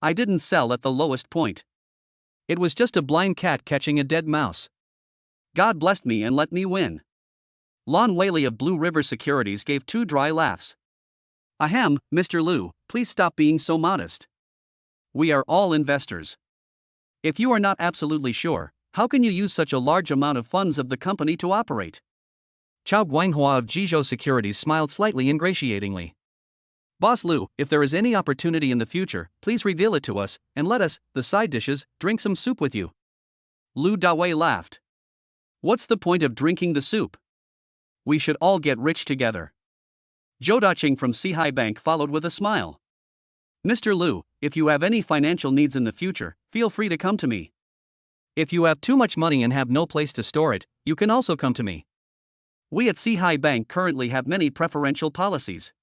I didn't sell at the lowest point. It was just a blind cat catching a dead mouse. God blessed me and let me win." Lan Weili of Blue River Securities gave 2 dry laughs. "Ahem, Mr. Lu, please stop being so modest. We are all investors. If you are not absolutely sure, how can you use such a large amount of funds of the company to operate?" Chao Guanghua of Jizhou Securities smiled slightly ingratiatingly. "Boss Lu, if there is any opportunity in the future, please reveal it to us, and let us, the side dishes, drink some soup with you." Lu Dawei laughed. "What's the point of drinking the soup? We should all get rich together." Zhou Daqing from Sihai Bank followed with a smile. "Mr. Lu, if you have any financial needs in the future, feel free to come to me. If you have too much money and have no place to store it, you can also come to me. We at Sihai Bank currently have many preferential policies."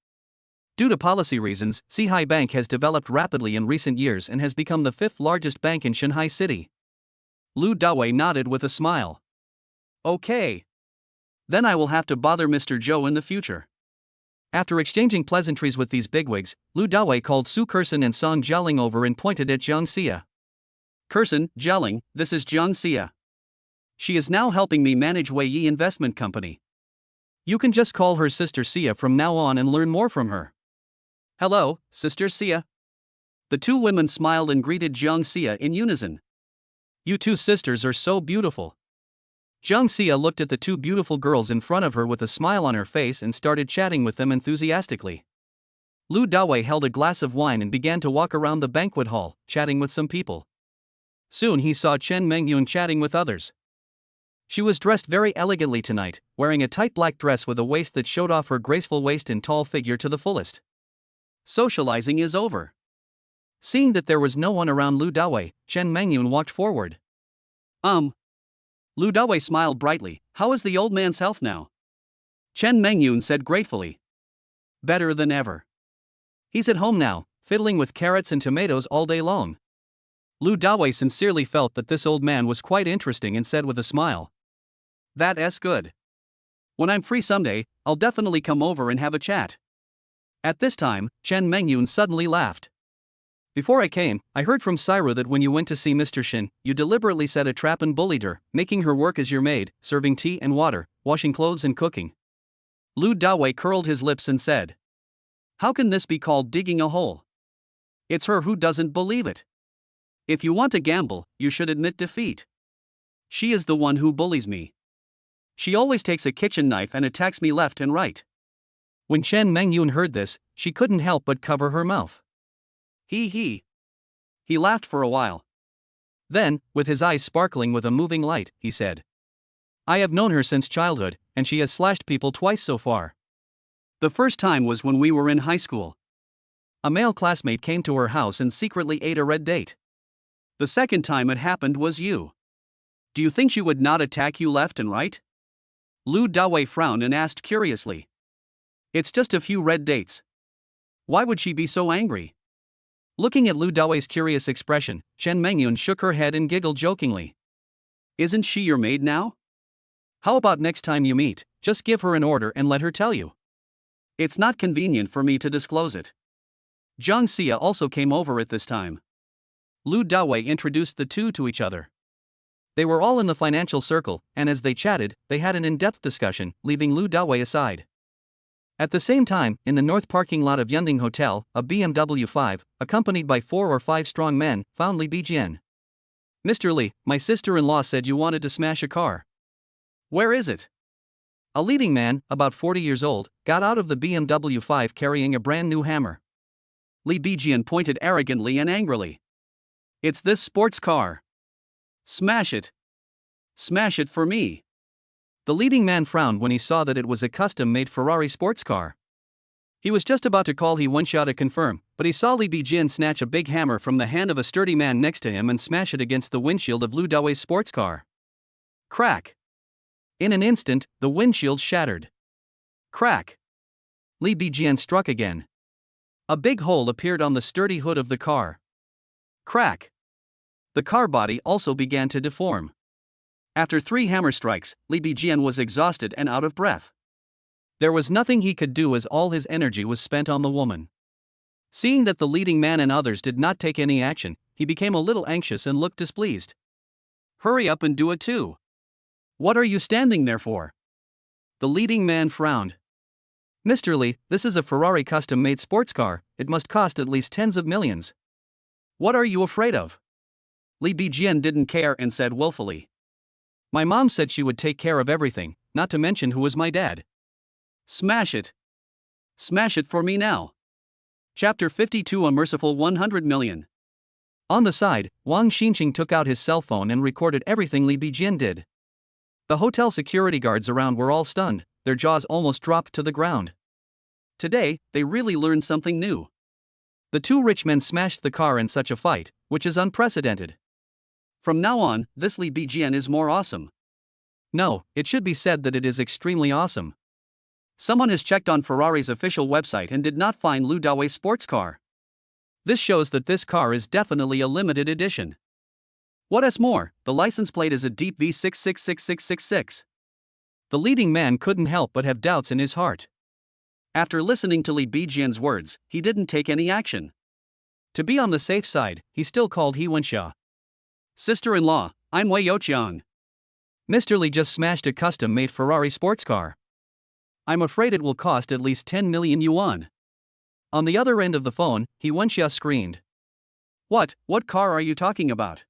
Due to policy reasons, Sihai Bank has developed rapidly in recent years and has become the 5th largest bank in Shanghai City. Lu Dawei nodded with a smile. "Okay. Then I will have to bother Mr. Zhou in the future." After exchanging pleasantries with these bigwigs, Lu Dawei called Su Kerson and Song Jialing over and pointed at Jiang Xia. "Kerson, Jialing, this is Jiang Xia. She is now helping me manage Wei Yi Investment Company. You can just call her Sister Xia from now on and learn more from her." "Hello, Sister Xia." The 2 women smiled and greeted Jiang Xia in unison. "You 2 sisters are so beautiful." Jiang Xia looked at the 2 beautiful girls in front of her with a smile on her face and started chatting with them enthusiastically. Lu Dawei held a glass of wine and began to walk around the banquet hall, chatting with some people. Soon he saw Chen Mengyun chatting with others. She was dressed very elegantly tonight, wearing a tight black dress with a waist that showed off her graceful waist and tall figure to the fullest. Socializing is over. Seeing that there was no one around Lu Dawei, Chen Mengyun walked forward. Lu Dawei smiled brightly. How is the old man's health now? Chen Mengyun said gratefully. Better than ever. He's at home now, fiddling with carrots and tomatoes all day long. Lu Dawei sincerely felt that this old man was quite interesting and said with a smile. That's good. When I'm free someday, I'll definitely come over and have a chat. At this time, Chen Mengyun suddenly laughed. Before I came, I heard from Syra that when you went to see Mr. Shin, you deliberately set a trap and bullied her, making her work as your maid, serving tea and water, washing clothes and cooking. Lu Dawei curled his lips and said. How can this be called digging a hole? It's her who doesn't believe it. If you want to gamble, you should admit defeat. She is the one who bullies me. She always takes a kitchen knife and attacks me left and right. When Chen Mengyun heard this, she couldn't help but cover her mouth. He laughed for a while. Then, with his eyes sparkling with a moving light, he said. I have known her since childhood, and she has slashed people twice so far. The first time was when we were in high school. A male classmate came to her house and secretly ate a red date. The second time it happened was you. Do you think she would not attack you left and right? Lu Dawei frowned and asked curiously. It's just a few red dates. Why would she be so angry? Looking at Lu Dawei's curious expression, Chen Mengyun shook her head and giggled jokingly. Isn't she your maid now? How about next time you meet, just give her an order and let her tell you? It's not convenient for me to disclose it. Zhang Xia also came over at this time. Lu Dawei introduced the two to each other. They were all in the financial circle, and as they chatted, they had an in-depth discussion, leaving Lu Dawei aside. At the same time, in the north parking lot of Yunding Hotel, a BMW 5, accompanied by 4 or 5 strong men, found Li Bijian. Mr. Li, my sister-in-law said you wanted to smash a car. Where is it? A leading man, about 40 years old, got out of the BMW 5 carrying a brand new hammer. Li Bijian pointed arrogantly and angrily. It's this sports car. Smash it. Smash it for me. The leading man frowned when he saw that it was a custom-made Ferrari sports car. He was just about to call He Wenxia to confirm, but he saw Li Bijin snatch a big hammer from the hand of a sturdy man next to him and smash it against the windshield of Lu Dawei's sports car. Crack! In an instant, the windshield shattered. Crack! Li Bijin struck again. A big hole appeared on the sturdy hood of the car. Crack! The car body also began to deform. After 3 hammer strikes, Li Bijian was exhausted and out of breath. There was nothing he could do as all his energy was spent on the woman. Seeing that the leading man and others did not take any action, he became a little anxious and looked displeased. Hurry up and do it too. What are you standing there for? The leading man frowned. Mr. Li, this is a Ferrari custom-made sports car, it must cost at least tens of millions. What are you afraid of? Li Bijian didn't care and said willfully. My mom said she would take care of everything, not to mention who was my dad. Smash it. Smash it for me now. Chapter 52 A Merciful 100 Million. On the side, Wang Xinqing took out his cell phone and recorded everything Li Bijian did. The hotel security guards around were all stunned, their jaws almost dropped to the ground. Today, they really learned something new. The 2 rich men smashed the car in such a fight, which is unprecedented. From now on, this Li Bijian is more awesome. No, it should be said that it is extremely awesome. Someone has checked on Ferrari's official website and did not find Lu Dawei's sports car. This shows that this car is definitely a limited edition. What is more, the license plate is a deep V666666. The leading man couldn't help but have doubts in his heart. After listening to Li Bijian's words, he didn't take any action. To be on the safe side, he still called He Wenxia. Sister-in-law, I'm Wei Youqiang. Mr. Li just smashed a custom-made Ferrari sports car. I'm afraid it will cost at least 10 million yuan. On the other end of the phone, He Wenxia screamed. What car are you talking about?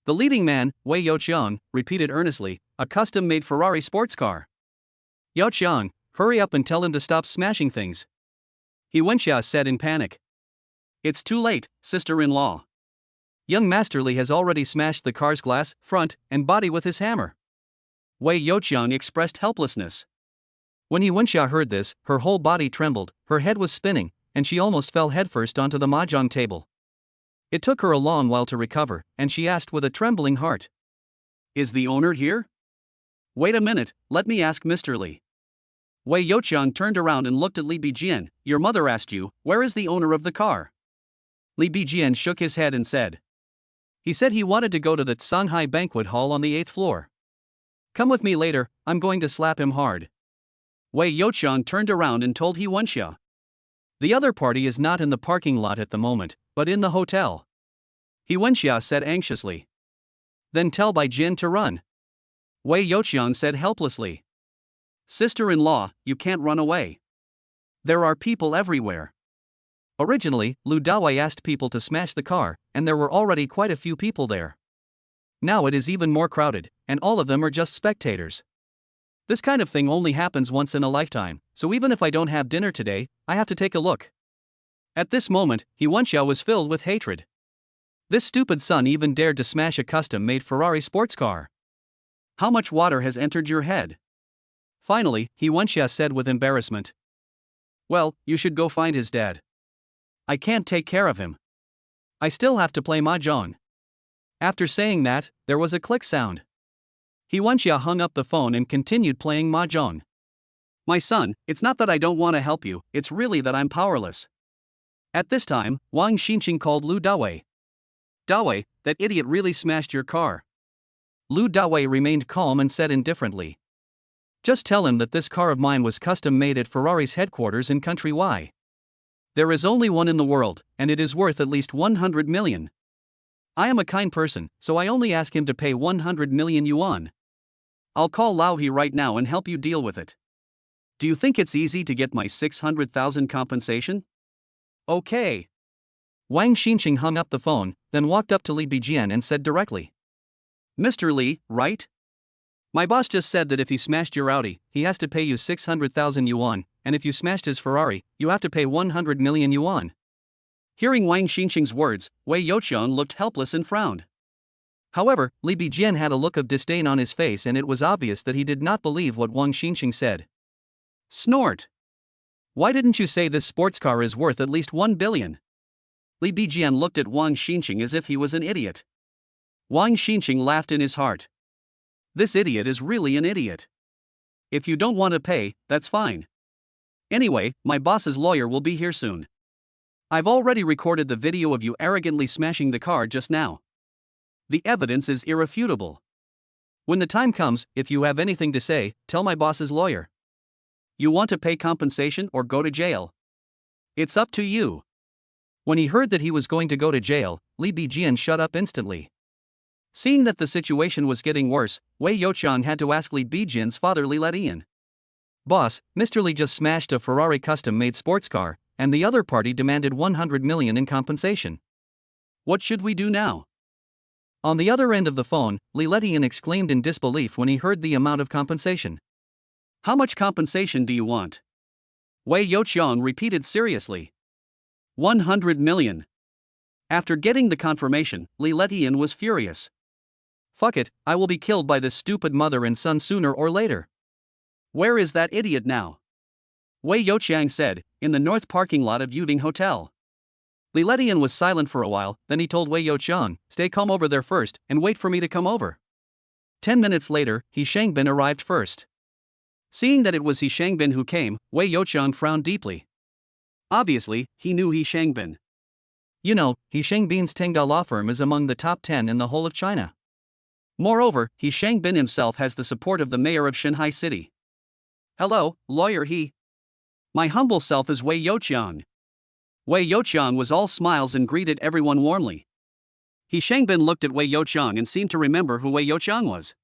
The leading man, Wei Youqiang, repeated earnestly, a custom-made Ferrari sports car. Youqiang, hurry up and tell him to stop smashing things. He Wenxia said in panic. It's too late, sister-in-law. Young Master Li has already smashed the car's glass, front, and body with his hammer. Wei Youqiang expressed helplessness. When He Wenxia heard this, her whole body trembled, her head was spinning, and she almost fell headfirst onto the mahjong table. It took her a long while to recover, and she asked with a trembling heart. Is the owner here? Wait a minute, let me ask Mr. Li. Wei Youqiang turned around and looked at Li Bijian. Your mother asked you, where is the owner of the car? Li Bijian shook his head and said. He said he wanted to go to the Shanghai banquet hall on the 8th floor. Come with me later, I'm going to slap him hard. Wei Youqiang turned around and told He Wenxia. The other party is not in the parking lot at the moment, but in the hotel. He Wenxia said anxiously. Then tell Bai Jin to run. Wei Youqiang said helplessly. Sister-in-law, you can't run away. There are people everywhere. Originally, Lu Dawei asked people to smash the car, and there were already quite a few people there. Now it is even more crowded, and all of them are just spectators. This kind of thing only happens once in a lifetime, so even if I don't have dinner today, I have to take a look. At this moment, He Wenxia was filled with hatred. This stupid son even dared to smash a custom-made Ferrari sports car. How much water has entered your head? Finally, He Wenxia said with embarrassment. Well, you should go find his dad. I can't take care of him. I still have to play mahjong. After saying that, there was a click sound. He Wenxia hung up the phone and continued playing mahjong. My son, it's not that I don't want to help you, it's really that I'm powerless. At this time, Wang Xinqing called Lu Dawei. Dawei, that idiot really smashed your car. Lu Dawei remained calm and said indifferently. Just tell him that this car of mine was custom made at Ferrari's headquarters in country Y. There is only one in the world, and it is worth at least 100 million. I am a kind person, so I only ask him to pay 100 million yuan. I'll call Lao He right now and help you deal with it. Do you think it's easy to get my 600,000 compensation? Okay. Wang Xinqing hung up the phone, then walked up to Li Bijian and said directly. Mr. Li, right? My boss just said that if he smashed your Audi, he has to pay you 600,000 yuan, and if you smashed his Ferrari, you have to pay 100 million yuan. Hearing Wang Xinqing's words, Wei Youqiang looked helpless and frowned. However, Li Bijian had a look of disdain on his face and it was obvious that he did not believe what Wang Xinqing said. Snort! Why didn't you say this sports car is worth at least 1 billion? Li Bijian looked at Wang Xinqing as if he was an idiot. Wang Xinqing laughed in his heart. This idiot is really an idiot. If you don't want to pay, that's fine. Anyway, my boss's lawyer will be here soon. I've already recorded the video of you arrogantly smashing the car just now. The evidence is irrefutable. When the time comes, if you have anything to say, tell my boss's lawyer. You want to pay compensation or go to jail? It's up to you. When he heard that he was going to go to jail, Li Bijian shut up instantly. Seeing that the situation was getting worse, Wei Youqiang had to ask Li Bijian's father Li Letian. Boss, Mr. Li just smashed a Ferrari custom-made sports car, and the other party demanded 100 million in compensation. What should we do now? On the other end of the phone, Li Letian exclaimed in disbelief when he heard the amount of compensation. How much compensation do you want? Wei Youqiang repeated seriously. 100 million. After getting the confirmation, Li Letian was furious. Fuck it, I will be killed by this stupid mother and son sooner or later. Where is that idiot now? Wei Youqiang said, in the north parking lot of Yuding Hotel. Li Letian was silent for a while, then he told Wei Youqiang, stay calm over there first, and wait for me to come over. 10 minutes later, He Shangbin arrived first. Seeing that it was He Shangbin who came, Wei Youqiang frowned deeply. Obviously, he knew He Shangbin. You know, He Shangbin's Tengda law firm is among the top 10 in the whole of China. Moreover, He Shangbin himself has the support of the mayor of Shanghai City. Hello, lawyer He. My humble self is Wei Youqiang. Wei Youqiang was all smiles and greeted everyone warmly. He Shangbin looked at Wei Youqiang and seemed to remember who Wei Youqiang was.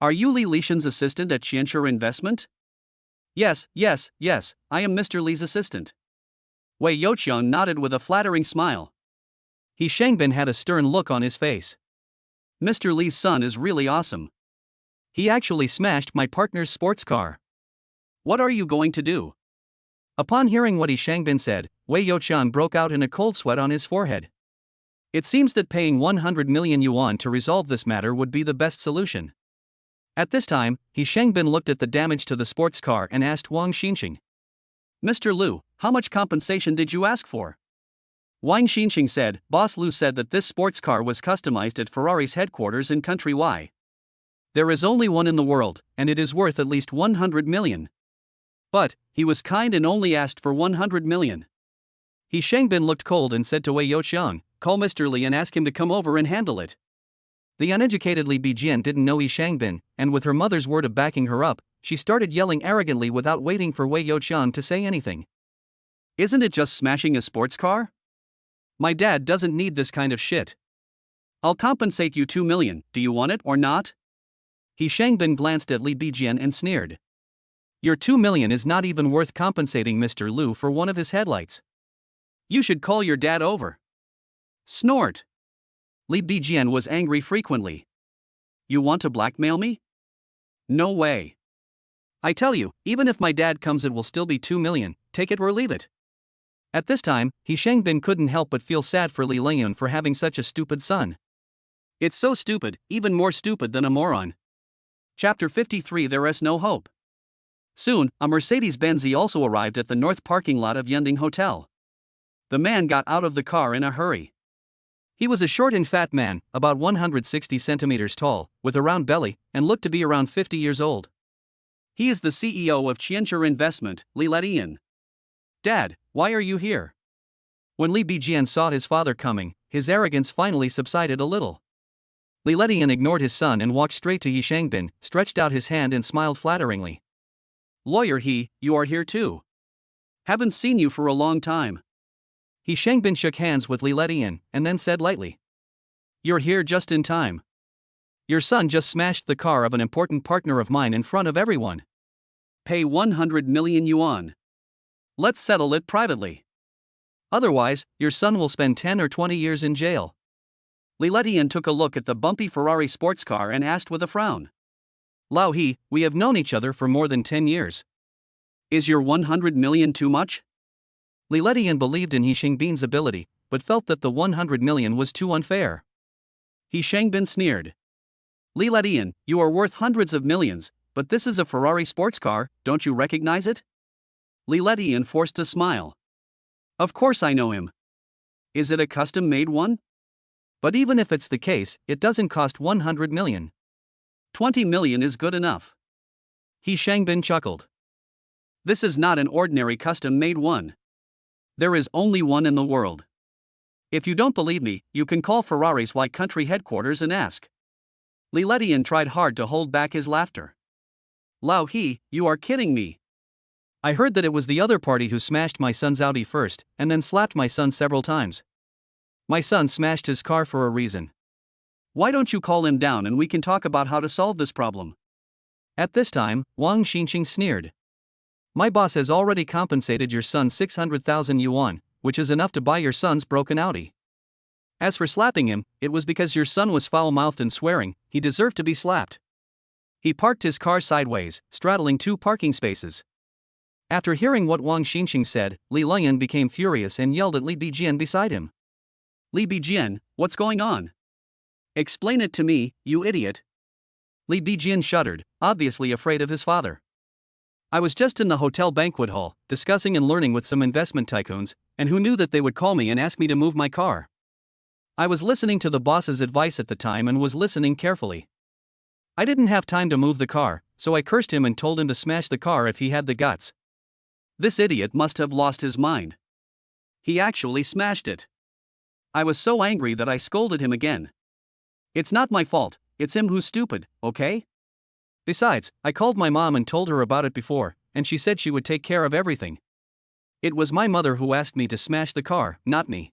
Are you Li Lishan's assistant at Qianshur Investment? Yes, I am Mr. Li's assistant. Wei Youqiang nodded with a flattering smile. He Shangbin had a stern look on his face. Mr. Li's son is really awesome. He actually smashed my partner's sports car. What are you going to do? Upon hearing what He Shangbin said, Wei Youqiang broke out in a cold sweat on his forehead. It seems that paying 100 million yuan to resolve this matter would be the best solution. At this time, He Shangbin looked at the damage to the sports car and asked Wang Xinqing. Mr. Lu, how much compensation did you ask for? Wang Xinqing said, Boss Lu said that this sports car was customized at Ferrari's headquarters in country Y. There is only one in the world, and it is worth at least 100 million. But, he was kind and only asked for 100 million. He Shangbin looked cold and said to Wei Youqiang, call Mr. Li and ask him to come over and handle it. The uneducated Li Bijian didn't know Yi Shangbin, and with her mother's word of backing her up, she started yelling arrogantly without waiting for Wei Youqiang to say anything. Isn't it just smashing a sports car? My dad doesn't need this kind of shit. I'll compensate you 2 million, do you want it or not? Yi Shangbin glanced at Li Bijian and sneered. Your 2 million is not even worth compensating Mr. Lu for one of his headlights. You should call your dad over. Snort. Li Bijian was angry frequently. You want to blackmail me? No way. I tell you, even if my dad comes it will still be 2 million, take it or leave it. At this time, Yi Shangbin couldn't help but feel sad for Li Leyun for having such a stupid son. It's so stupid, even more stupid than a moron. Chapter 53 There is no hope. Soon, a Mercedes-Benz also arrived at the north parking lot of Yunding Hotel. The man got out of the car in a hurry. He was a short and fat man, about 160 centimeters tall, with a round belly, and looked to be around 50 years old. He is the CEO of Qianxia Investment, Li Letian. Dad, why are you here? When Li Bijian saw his father coming, his arrogance finally subsided a little. Li Letian ignored his son and walked straight to Yi Shangbin, stretched out his hand and smiled flatteringly. Lawyer He, you are here too. Haven't seen you for a long time. Yi Shangbin shook hands with Li Letian, and then said lightly. You're here just in time. Your son just smashed the car of an important partner of mine in front of everyone. Pay 100 million yuan. Let's settle it privately. Otherwise, your son will spend 10 or 20 years in jail. Li Letian took a look at the bumpy Ferrari sports car and asked with a frown. Lao He, we have known each other for more than 10 years. Is your 100 million too much? Li Letian believed in Yi Shangbin's ability, but felt that the 100 million was too unfair. Yi Shangbin sneered. Li Letian, you are worth hundreds of millions, but this is a Ferrari sports car, don't you recognize it? Li Letian forced a smile. Of course I know him. Is it a custom-made one? But even if it's the case, it doesn't cost 100 million. 20 million is good enough. Yi Shangbin chuckled. This is not an ordinary custom-made one. There is only one in the world. If you don't believe me, you can call Ferrari's Y country headquarters and ask. Li Letian tried hard to hold back his laughter. Lao He, you are kidding me. I heard that it was the other party who smashed my son's Audi first, and then slapped my son several times. My son smashed his car for a reason. Why don't you call him down and we can talk about how to solve this problem? At this time, Wang Xinqing sneered. My boss has already compensated your son 600,000 yuan, which is enough to buy your son's broken Audi. As for slapping him, it was because your son was foul-mouthed and swearing, he deserved to be slapped. He parked his car sideways, straddling 2 parking spaces. After hearing what Wang Xinqing said, Li Leyun became furious and yelled at Li Bijian beside him. Li Bijian, what's going on? Explain it to me, you idiot. Li Bijian shuddered, obviously afraid of his father. I was just in the hotel banquet hall, discussing and learning with some investment tycoons, and who knew that they would call me and ask me to move my car. I was listening to the boss's advice at the time and was listening carefully. I didn't have time to move the car, so I cursed him and told him to smash the car if he had the guts. This idiot must have lost his mind. He actually smashed it. I was so angry that I scolded him again. It's not my fault, it's him who's stupid, okay? Besides, I called my mom and told her about it before, and she said she would take care of everything. It was my mother who asked me to smash the car, not me.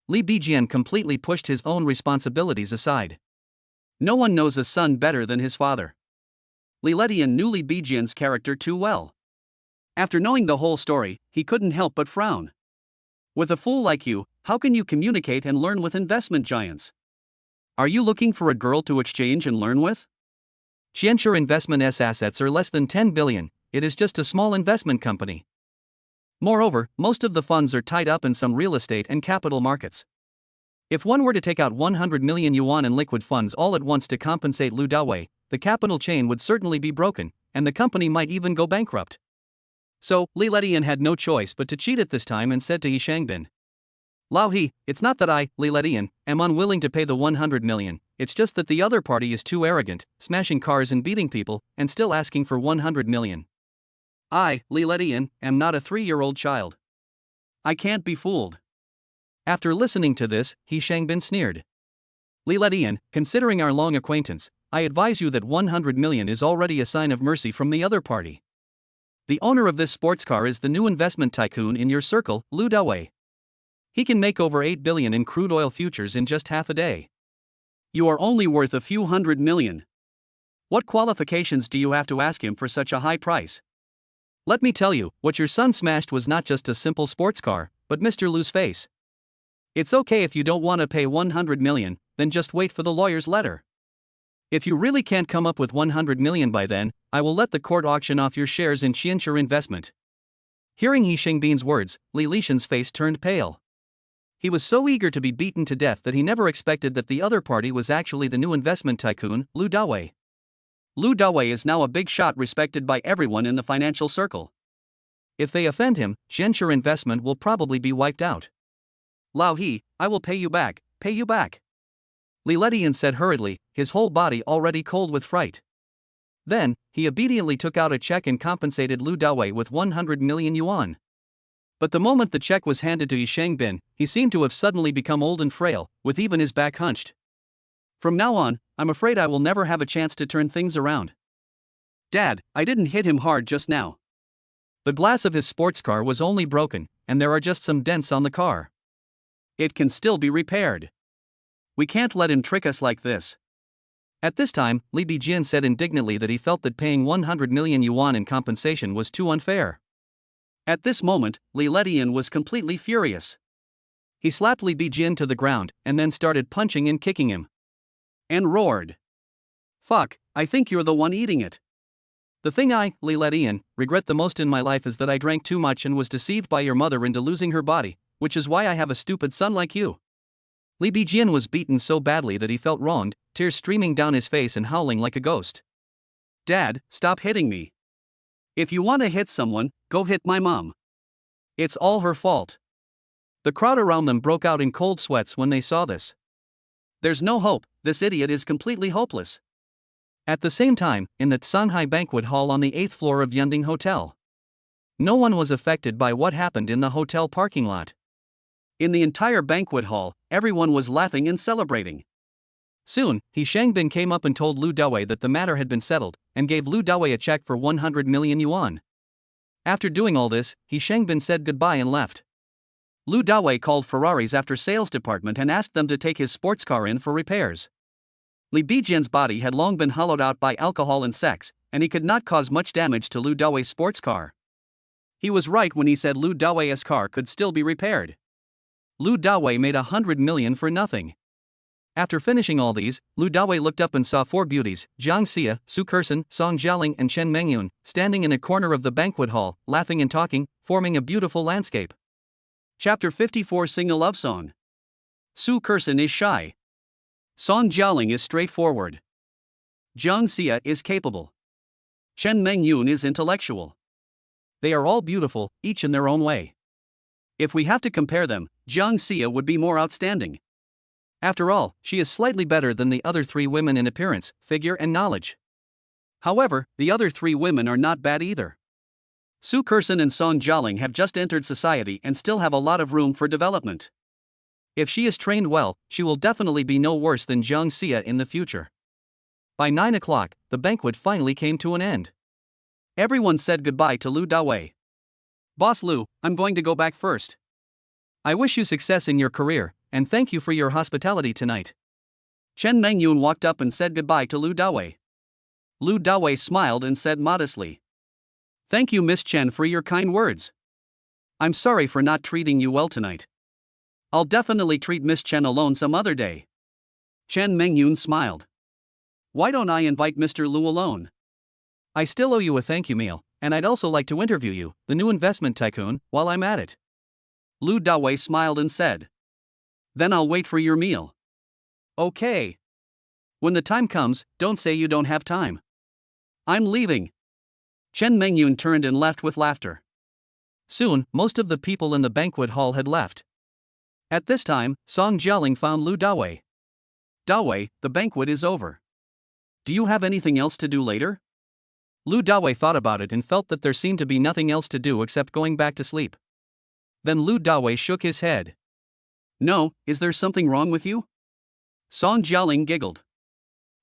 Li Bijian completely pushed his own responsibilities aside. No one knows a son better than his father. Li Letian knew Li Bijian's character too well. After knowing the whole story, he couldn't help but frown. With a fool like you, how can you communicate and learn with investment giants? Are you looking for a girl to exchange and learn with? Qianxia Investment's assets are less than 10 billion, it is just a small investment company. Moreover, most of the funds are tied up in some real estate and capital markets. If one were to take out 100 million yuan in liquid funds all at once to compensate Lu Dawei, the capital chain would certainly be broken, and the company might even go bankrupt. So, Li Letian had no choice but to cheat at this time and said to Yi Shangbin. Lao He, it's not that I, Li Letian, am unwilling to pay the 100 million, it's just that the other party is too arrogant, smashing cars and beating people, and still asking for 100 million. I, Li Letian, am not a 3-year-old child. I can't be fooled. After listening to this, He Shangbin sneered. Li Letian, considering our long acquaintance, I advise you that 100 million is already a sign of mercy from the other party. The owner of this sports car is the new investment tycoon in your circle, Lu Dawei. He can make over 8 billion in crude oil futures in just half a day. You are only worth a few hundred million. What qualifications do you have to ask him for such a high price? Let me tell you, what your son smashed was not just a simple sports car, but Mr. Lu's face. It's okay if you don't want to pay 100 million, then just wait for the lawyer's letter. If you really can't come up with 100 million by then, I will let the court auction off your shares in Qianshur Investment. Hearing He Shangbin's words, Li Lishan's face turned pale. He was so eager to be beaten to death that he never expected that the other party was actually the new investment tycoon, Lu Dawei. Lu Dawei is now a big shot respected by everyone in the financial circle. If they offend him, Qianshur Investment will probably be wiped out. Lao He, I will pay you back, pay you back. Li Letian said hurriedly, his whole body already cold with fright. Then, he obediently took out a check and compensated Lu Dawei with 100 million yuan. But the moment the check was handed to He Shangbin, he seemed to have suddenly become old and frail, with even his back hunched. From now on, I'm afraid I will never have a chance to turn things around. Dad, I didn't hit him hard just now. The glass of his sports car was only broken, and there are just some dents on the car. It can still be repaired. We can't let him trick us like this. At this time, Li Bijin said indignantly that he felt that paying 100 million yuan in compensation was too unfair. At this moment, Li Letian was completely furious. He slapped Li Bijin to the ground, and then started punching and kicking him. And roared. Fuck, I think you're the one eating it. The thing I, Li Letian, regret the most in my life is that I drank too much and was deceived by your mother into losing her body, which is why I have a stupid son like you. Li Bijin was beaten so badly that he felt wronged, tears streaming down his face and howling like a ghost. Dad, stop hitting me. If you want to hit someone, go hit my mom. It's all her fault. The crowd around them broke out in cold sweats when they saw this. There's no hope, this idiot is completely hopeless. At the same time, in the Shanghai banquet hall on the 8th floor of Yunding Hotel. No one was affected by what happened in the hotel parking lot. In the entire banquet hall, everyone was laughing and celebrating. Soon, He Shangbin came up and told Lu Dawei that the matter had been settled, and gave Lu Dawei a check for 100 million yuan. After doing all this, He Shangbin said goodbye and left. Lu Dawei called Ferrari's after-sales department and asked them to take his sports car in for repairs. Li Bijin's body had long been hollowed out by alcohol and sex, and he could not cause much damage to Lu Dawei's sports car. He was right when he said Lu Dawei's car could still be repaired. Lu Dawei made 100 million for nothing. After finishing all these, Lu Dawei looked up and saw 4 beauties, Jiang Xia, Su Kersen, Song Jialing and Chen Mengyun, standing in a corner of the banquet hall, laughing and talking, forming a beautiful landscape. Chapter 54 Sing a Love Song. Su Kersen is shy. Song Jialing is straightforward. Jiang Xia is capable. Chen Mengyun is intellectual. They are all beautiful, each in their own way. If we have to compare them, Jiang Xia would be more outstanding. After all, she is slightly better than the other 3 women in appearance, figure and knowledge. However, the other 3 women are not bad either. Su Kersen and Song Jialing have just entered society and still have a lot of room for development. If she is trained well, she will definitely be no worse than Jiang Xia in the future. By 9 o'clock, the banquet finally came to an end. Everyone said goodbye to Lu Dawei. Boss Lu, I'm going to go back first. I wish you success in your career, and thank you for your hospitality tonight. Chen Mengyun walked up and said goodbye to Lu Dawei. Lu Dawei smiled and said modestly, "Thank you, Miss Chen, for your kind words. I'm sorry for not treating you well tonight. I'll definitely treat Miss Chen alone some other day." Chen Mengyun smiled. "Why don't I invite Mr. Lu alone? I still owe you a thank you meal, and I'd also like to interview you, the new investment tycoon, while I'm at it." Lu Dawei smiled and said, "Then I'll wait for your meal." "Okay. When the time comes, don't say you don't have time. I'm leaving." Chen Mengyun turned and left with laughter. Soon, most of the people in the banquet hall had left. At this time, Song Jialing found Lu Dawei. Dawei, the banquet is over. Do you have anything else to do later? Lu Dawei thought about it and felt that there seemed to be nothing else to do except going back to sleep. Then Lu Dawei shook his head. No, is there something wrong with you? Song Jialing giggled.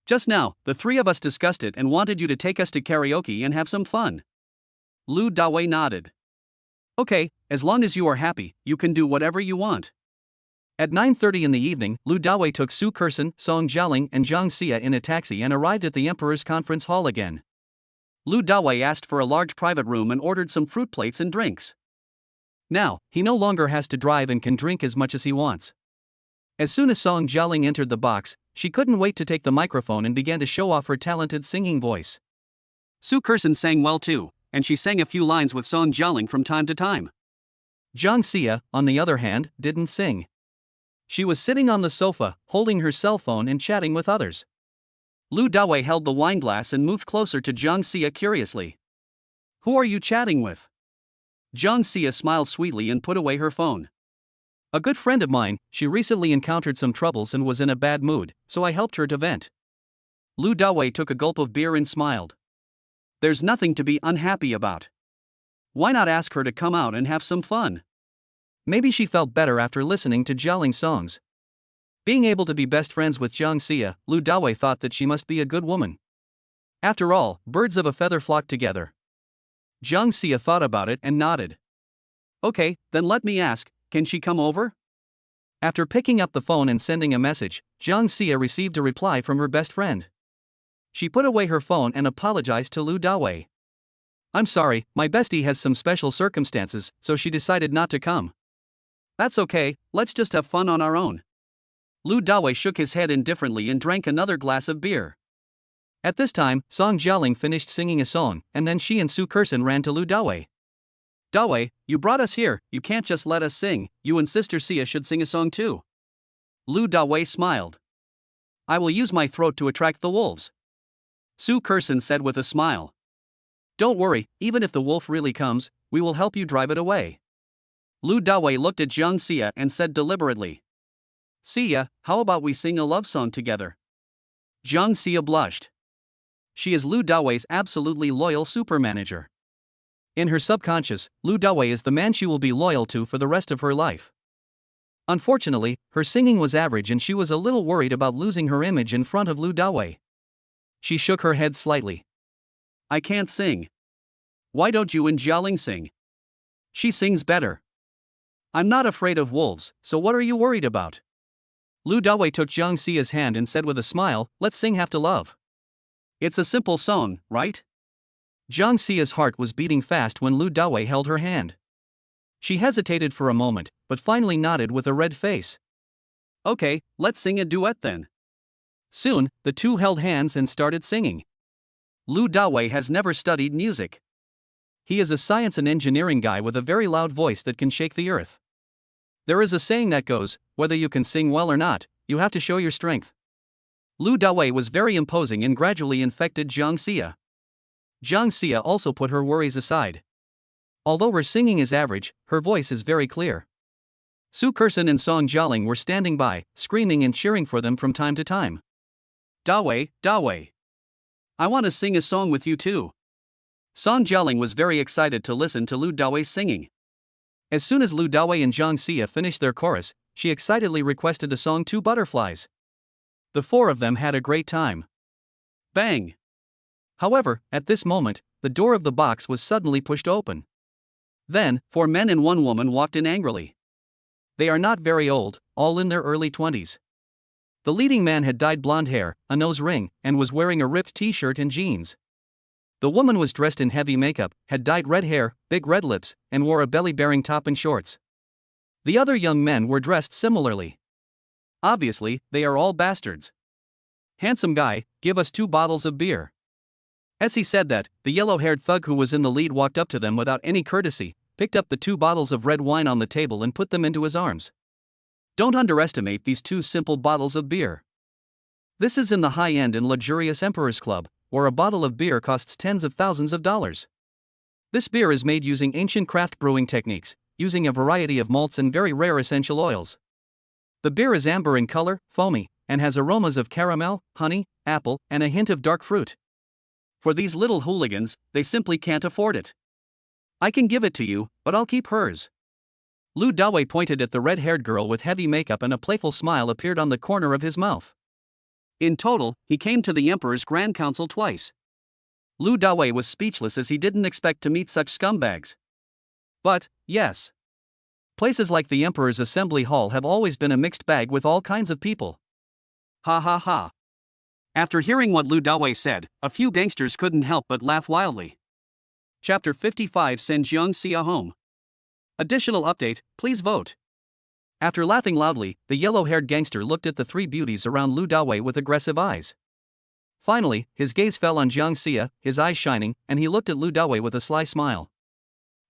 Just now, the three of us discussed it and wanted you to take us to karaoke and have some fun. Lu Dawei nodded. Okay, as long as you are happy, you can do whatever you want. At 9:30 in the evening, Lu Dawei took Su Kersen, Song Jialing, and Zhang Xia in a taxi and arrived at the Emperor's conference hall again. Lu Dawei asked for a large private room and ordered some fruit plates and drinks. Now, he no longer has to drive and can drink as much as he wants. As soon as Song Jialing entered the box, she couldn't wait to take the microphone and began to show off her talented singing voice. Su Kersen sang well too, and she sang a few lines with Song Jialing from time to time. Zhang Xia, on the other hand, didn't sing. She was sitting on the sofa, holding her cell phone and chatting with others. Lu Dawei held the wine glass and moved closer to Zhang Xia curiously. Who are you chatting with? Zhang Xia smiled sweetly and put away her phone. A good friend of mine, she recently encountered some troubles and was in a bad mood, so I helped her to vent. Lu Dawei took a gulp of beer and smiled. There's nothing to be unhappy about. Why not ask her to come out and have some fun? Maybe she felt better after listening to Jialing's songs. Being able to be best friends with Zhang Xia, Lu Dawei thought that she must be a good woman. After all, birds of a feather flock together. Zhang Xia thought about it and nodded. Okay, then let me ask, can she come over? After picking up the phone and sending a message, Zhang Xia received a reply from her best friend. She put away her phone and apologized to Lu Dawei. I'm sorry, my bestie has some special circumstances, so she decided not to come. That's okay, let's just have fun on our own. Lu Dawei shook his head indifferently and drank another glass of beer. At this time, Song Jialing finished singing a song, and then she and Su Kersen ran to Lu Dawei. Dawei, you brought us here, you can't just let us sing, you and Sister Xia should sing a song too. Lu Dawei smiled. I will use my throat to attract the wolves. Su Kersen said with a smile. Don't worry, even if the wolf really comes, we will help you drive it away. Lu Dawei looked at Zhang Xia and said deliberately. Xia, how about we sing a love song together? Zhang Xia blushed. She is Lu Dawei's absolutely loyal supermanager. In her subconscious, Lu Dawei is the man she will be loyal to for the rest of her life. Unfortunately, her singing was average and she was a little worried about losing her image in front of Lu Dawei. She shook her head slightly. I can't sing. Why don't you and Jialing sing? She sings better. I'm not afraid of wolves, so what are you worried about? Lu Dawei took Zhang Xia's hand and said with a smile, let's sing Have to Love. It's a simple song, right? Zhang Xia's heart was beating fast when Lu Dawei held her hand. She hesitated for a moment, but finally nodded with a red face. Okay, let's sing a duet then. Soon, the two held hands and started singing. Lu Dawei has never studied music. He is a science and engineering guy with a very loud voice that can shake the earth. There is a saying that goes, whether you can sing well or not, you have to show your strength. Lu Dawei was very imposing and gradually infected Zhang Xia. Zhang Xia also put her worries aside. Although her singing is average, her voice is very clear. Su Kersen and Song Jialing were standing by, screaming and cheering for them from time to time. Dawei, Dawei. I want to sing a song with you too. Song Jialing was very excited to listen to Lu Dawei's singing. As soon as Lu Dawei and Zhang Xia finished their chorus, she excitedly requested the song Two Butterflies. The four of them had a great time. Bang! However, at this moment, the door of the box was suddenly pushed open. Then, 4 men and 1 woman walked in angrily. They are not very old, all in their early 20s. The leading man had dyed blonde hair, a nose ring, and was wearing a ripped t-shirt and jeans. The woman was dressed in heavy makeup, had dyed red hair, big red lips, and wore a belly-bearing top and shorts. The other young men were dressed similarly. Obviously, they are all bastards. Handsome guy, give us 2 bottles of beer. As he said that, the yellow-haired thug who was in the lead walked up to them without any courtesy, picked up the 2 bottles of red wine on the table and put them into his arms. Don't underestimate these 2 simple bottles of beer. This is in the high-end and luxurious Emperor's Club, where a bottle of beer costs tens of thousands of dollars. This beer is made using ancient craft brewing techniques, using a variety of malts and very rare essential oils. The beer is amber in color, foamy, and has aromas of caramel, honey, apple, and a hint of dark fruit. For these little hooligans, they simply can't afford it. I can give it to you, but I'll keep hers. Lu Dawei pointed at the red-haired girl with heavy makeup, and a playful smile appeared on the corner of his mouth. In total, he came to the Emperor's Grand Council twice. Lu Dawei was speechless, as he didn't expect to meet such scumbags. But, yes. Places like the Emperor's Assembly Hall have always been a mixed bag with all kinds of people. Ha ha ha. After hearing what Lu Dawei said, a few gangsters couldn't help but laugh wildly. Chapter 55 Send Jiang Xia home. Additional update, please vote. After laughing loudly, the yellow-haired gangster looked at the three beauties around Lu Dawei with aggressive eyes. Finally, his gaze fell on Jiang Xia, his eyes shining, and he looked at Lu Dawei with a sly smile.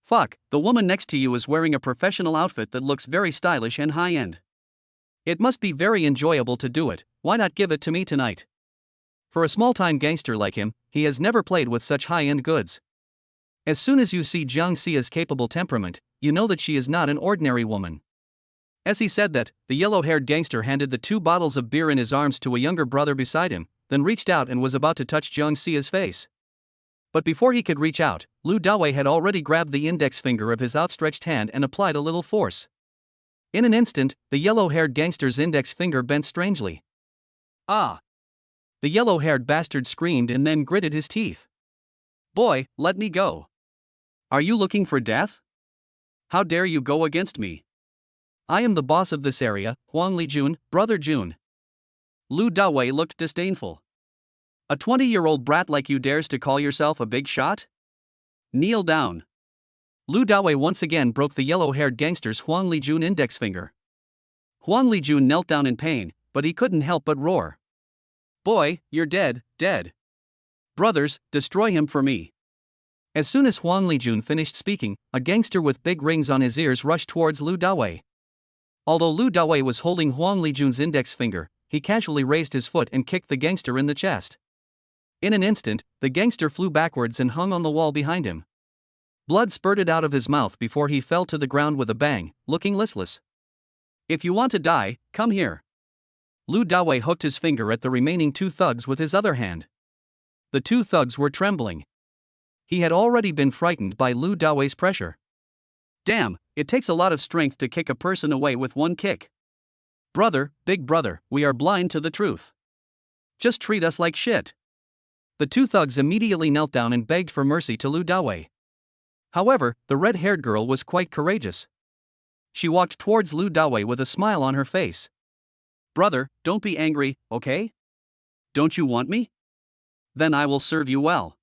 Fuck, the woman next to you is wearing a professional outfit that looks very stylish and high-end. It must be very enjoyable to do it, why not give it to me tonight? For a small-time gangster like him, he has never played with such high-end goods. As soon as you see Jiang Xia's capable temperament, you know that she is not an ordinary woman. As he said that, the yellow-haired gangster handed the 2 bottles of beer in his arms to a younger brother beside him, then reached out and was about to touch Jiang Xia's face. But before he could reach out, Lu Dawei had already grabbed the index finger of his outstretched hand and applied a little force. In an instant, the yellow-haired gangster's index finger bent strangely. Ah! The yellow-haired bastard screamed and then gritted his teeth. Boy, let me go. Are you looking for death? How dare you go against me? I am the boss of this area, Huang Lijun, Brother Jun. Lu Dawei looked disdainful. A 20-year-old brat like you dares to call yourself a big shot? Kneel down. Lu Dawei once again broke the yellow-haired gangster's Huang Lijun index finger. Huang Lijun knelt down in pain, but he couldn't help but roar. Boy, you're dead, dead. Brothers, destroy him for me. As soon as Huang Lijun finished speaking, a gangster with big rings on his ears rushed towards Lu Dawei. Although Lu Dawei was holding Huang Lijun's index finger, he casually raised his foot and kicked the gangster in the chest. In an instant, the gangster flew backwards and hung on the wall behind him. Blood spurted out of his mouth before he fell to the ground with a bang, looking listless. If you want to die, come here. Lu Dawei hooked his finger at the remaining 2 thugs with his other hand. The 2 thugs were trembling. He had already been frightened by Lu Dawei's pressure. Damn, it takes a lot of strength to kick a person away with one kick. Brother, big brother, we are blind to the truth. Just treat us like shit. The 2 thugs immediately knelt down and begged for mercy to Lu Dawei. However, the red-haired girl was quite courageous. She walked towards Lu Dawei with a smile on her face. Brother, don't be angry, okay? Don't you want me? Then I will serve you well.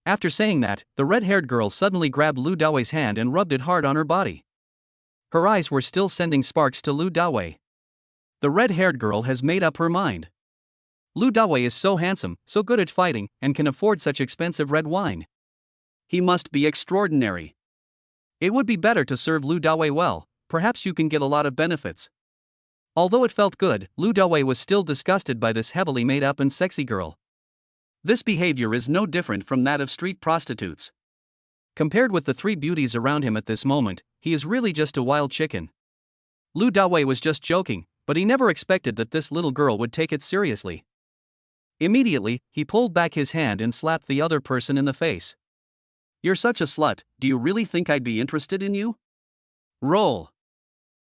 After saying that, the red-haired girl suddenly grabbed Lu Dawei's hand and rubbed it hard on her body. Her eyes were still sending sparks to Lu Dawei. The red-haired girl has made up her mind. Lu Dawei is so handsome, so good at fighting, and can afford such expensive red wine. He must be extraordinary. It would be better to serve Lu Dawei well, perhaps you can get a lot of benefits. Although it felt good, Lu Dawei was still disgusted by this heavily made up and sexy girl. This behavior is no different from that of street prostitutes. Compared with the 3 beauties around him at this moment, he is really just a wild chicken. Lu Dawei was just joking, but he never expected that this little girl would take it seriously. Immediately, he pulled back his hand and slapped the other person in the face. You're such a slut, do you really think I'd be interested in you? Roll.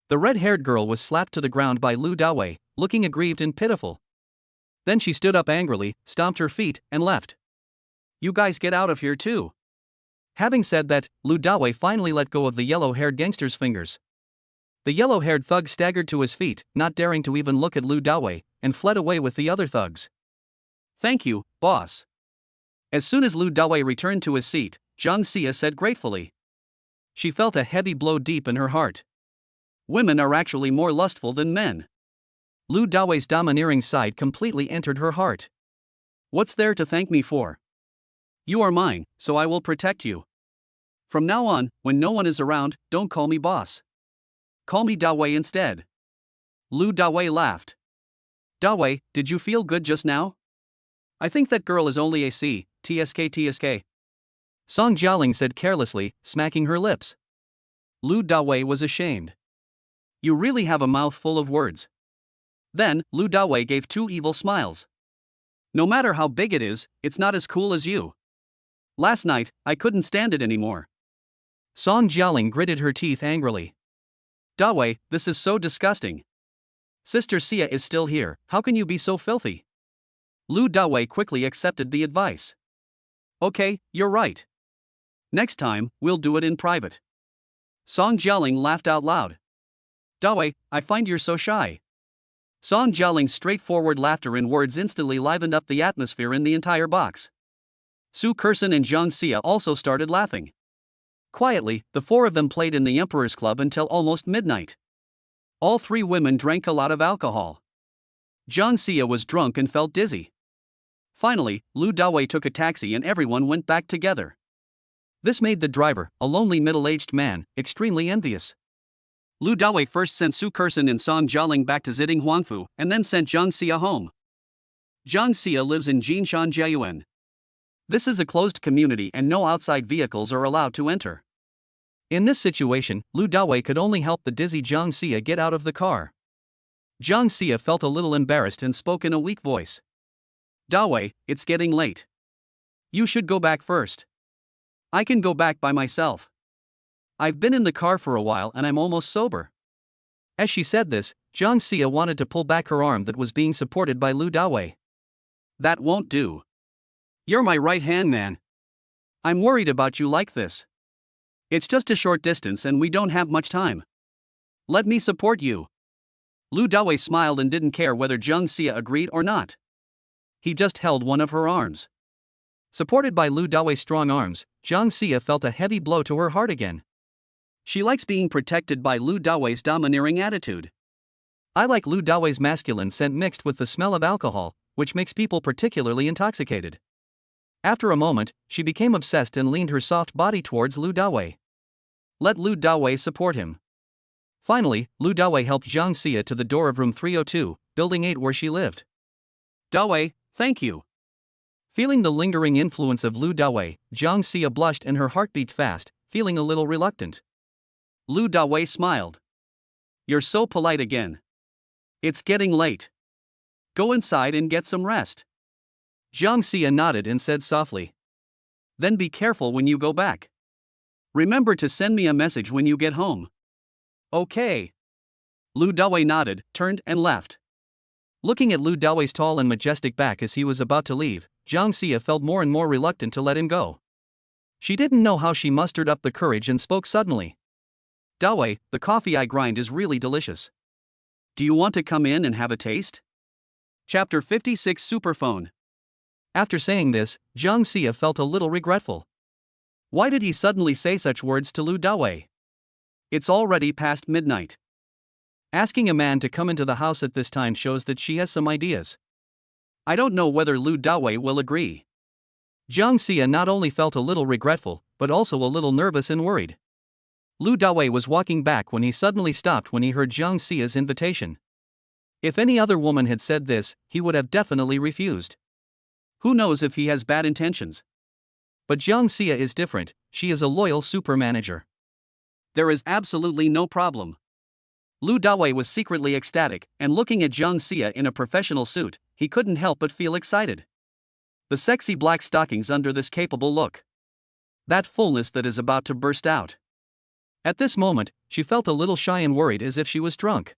The red-haired girl was slapped to the ground by Lu Dawei, looking aggrieved and pitiful. Then she stood up angrily, stomped her feet, and left. You guys get out of here too. Having said that, Lu Dawei finally let go of the yellow-haired gangster's fingers. The yellow-haired thug staggered to his feet, not daring to even look at Lu Dawei, and fled away with the other thugs. Thank you, boss. As soon as Lu Dawei returned to his seat, Jiang Xia said gratefully. She felt a heavy blow deep in her heart. Women are actually more lustful than men. Lu Dawei's domineering side completely entered her heart. What's there to thank me for? You are mine, so I will protect you. From now on, when no one is around, don't call me boss. Call me Dawei instead. Lu Dawei laughed. Dawei, did you feel good just now? I think that girl is only a C, TSK. Song Jialing said carelessly, smacking her lips. Lu Dawei was ashamed. You really have a mouth full of words. Then, Lu Dawei gave two evil smiles. No matter how big it is, it's not as cool as you. Last night, I couldn't stand it anymore. Song Jialing gritted her teeth angrily. Dawei, this is so disgusting. Sister Xia is still here, how can you be so filthy? Lu Dawei quickly accepted the advice. Okay, you're right. Next time, we'll do it in private. Song Jialing laughed out loud. Dawei, I find you're so shy. Song Jialing's straightforward laughter and words instantly livened up the atmosphere in the entire box. Su Kerson and Zhang Xia also started laughing. Quietly, the four of them played in the Emperor's Club until almost midnight. All three women drank a lot of alcohol. Zhang Xia was drunk and felt dizzy. Finally, Lu Dawei took a taxi and everyone went back together. This made the driver, a lonely middle-aged man, extremely envious. Lu Dawei first sent Su Kerson and Song Jialing back to Ziding Huangfu and then sent Zhang Xia home. Zhang Xia lives in Jinshan Jiayuan. This is a closed community and no outside vehicles are allowed to enter. In this situation, Lu Dawei could only help the dizzy Zhang Xia get out of the car. Zhang Xia felt a little embarrassed and spoke in a weak voice. Dawei, it's getting late. You should go back first. I can go back by myself. I've been in the car for a while and I'm almost sober. As she said this, Zhang Xia wanted to pull back her arm that was being supported by Lu Dawei. That won't do. You're my right-hand man. I'm worried about you like this. It's just a short distance and we don't have much time. Let me support you. Lu Dawei smiled and didn't care whether Zhang Xia agreed or not. He just held one of her arms. Supported by Lu Dawei's strong arms, Zhang Xia felt a heavy blow to her heart again. She likes being protected by Lu Dawei's domineering attitude. I like Lu Dawei's masculine scent mixed with the smell of alcohol, which makes people particularly intoxicated. After a moment, she became obsessed and leaned her soft body towards Lu Dawei. Let Lu Dawei support him. Finally, Lu Dawei helped Zhang Xia to the door of room 302, building 8 where she lived. Dawei, thank you. Feeling the lingering influence of Lu Dawei, Zhang Xia blushed and her heart beat fast, feeling a little reluctant. Lu Dawei smiled. You're so polite again. It's getting late. Go inside and get some rest. Zhang Xia nodded and said softly. Then be careful when you go back. Remember to send me a message when you get home. Okay. Lu Dawei nodded, turned and left. Looking at Lu Dawei's tall and majestic back as he was about to leave, Zhang Xia felt more and more reluctant to let him go. She didn't know how she mustered up the courage and spoke suddenly. Dawei, the coffee I grind is really delicious. Do you want to come in and have a taste? Chapter 56 Superphone. After saying this, Zhang Xia felt a little regretful. Why did he suddenly say such words to Lu Dawei? It's already past midnight. Asking a man to come into the house at this time shows that she has some ideas. I don't know whether Lu Dawei will agree. Zhang Xia not only felt a little regretful, but also a little nervous and worried. Lu Dawei was walking back when he suddenly stopped when he heard Zhang Xia's invitation. If any other woman had said this, he would have definitely refused. Who knows if he has bad intentions? But Zhang Xia is different, she is a loyal super manager. There is absolutely no problem. Lu Dawei was secretly ecstatic, and looking at Zhang Xia in a professional suit, he couldn't help but feel excited. The sexy black stockings under this capable look. That fullness that is about to burst out. At this moment, she felt a little shy and worried as if she was drunk.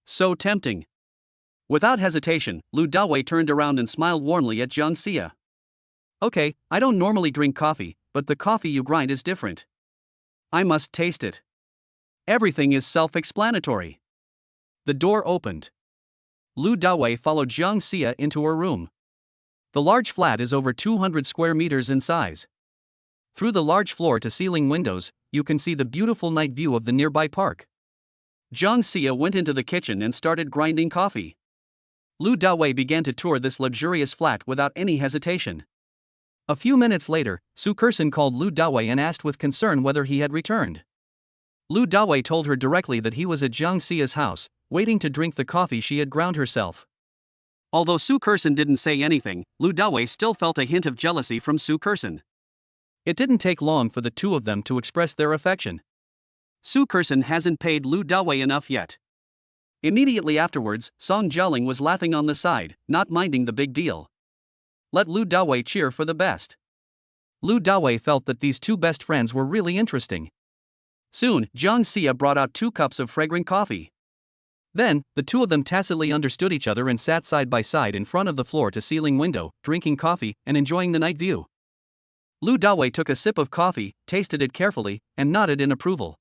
So tempting. Without hesitation, Lu Dawei turned around and smiled warmly at Zhang Xia. Okay, I don't normally drink coffee, but the coffee you grind is different. I must taste it. Everything is self-explanatory. The door opened. Lu Dawei followed Zhang Xia into her room. The large flat is over 200 square meters in size. Through the large floor-to-ceiling windows, you can see the beautiful night view of the nearby park. Zhang Xia went into the kitchen and started grinding coffee. Lu Dawei began to tour this luxurious flat without any hesitation. A few minutes later, Su Kerson called Lu Dawei and asked with concern whether he had returned. Lu Dawei told her directly that he was at Zhang Xia's house, waiting to drink the coffee she had ground herself. Although Su Kerson didn't say anything, Lu Dawei still felt a hint of jealousy from Su Kerson. It didn't take long for the two of them to express their affection. Su Kerson hasn't paid Lu Dawei enough yet. Immediately afterwards, Song Jialing was laughing on the side, not minding the big deal. Let Lu Dawei cheer for the best. Lu Dawei felt that these two best friends were really interesting. Soon, Jiang Xia brought out 2 cups of fragrant coffee. Then, the two of them tacitly understood each other and sat side by side in front of the floor-to-ceiling window, drinking coffee and enjoying the night view. Lu Dawei took a sip of coffee, tasted it carefully, and nodded in approval.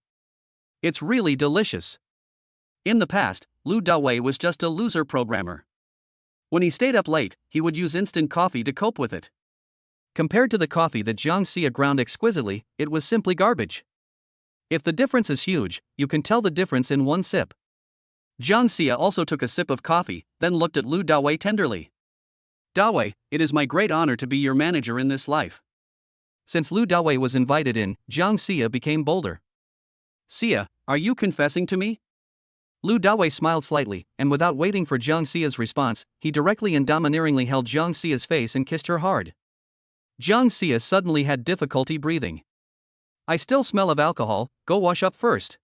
It's really delicious. In the past, Lu Dawei was just a loser programmer. When he stayed up late, he would use instant coffee to cope with it. Compared to the coffee that Jiang Xia ground exquisitely, it was simply garbage. If the difference is huge, you can tell the difference in one sip. Jiang Xia also took a sip of coffee, then looked at Lu Dawei tenderly. Dawei, it is my great honor to be your manager in this life. Since Lu Dawei was invited in, Jiang Xia became bolder. Xia, are you confessing to me? Lu Dawei smiled slightly, and without waiting for Jiang Xia's response, he directly and domineeringly held Jiang Xia's face and kissed her hard. Jiang Xia suddenly had difficulty breathing. I still smell of alcohol, go wash up first.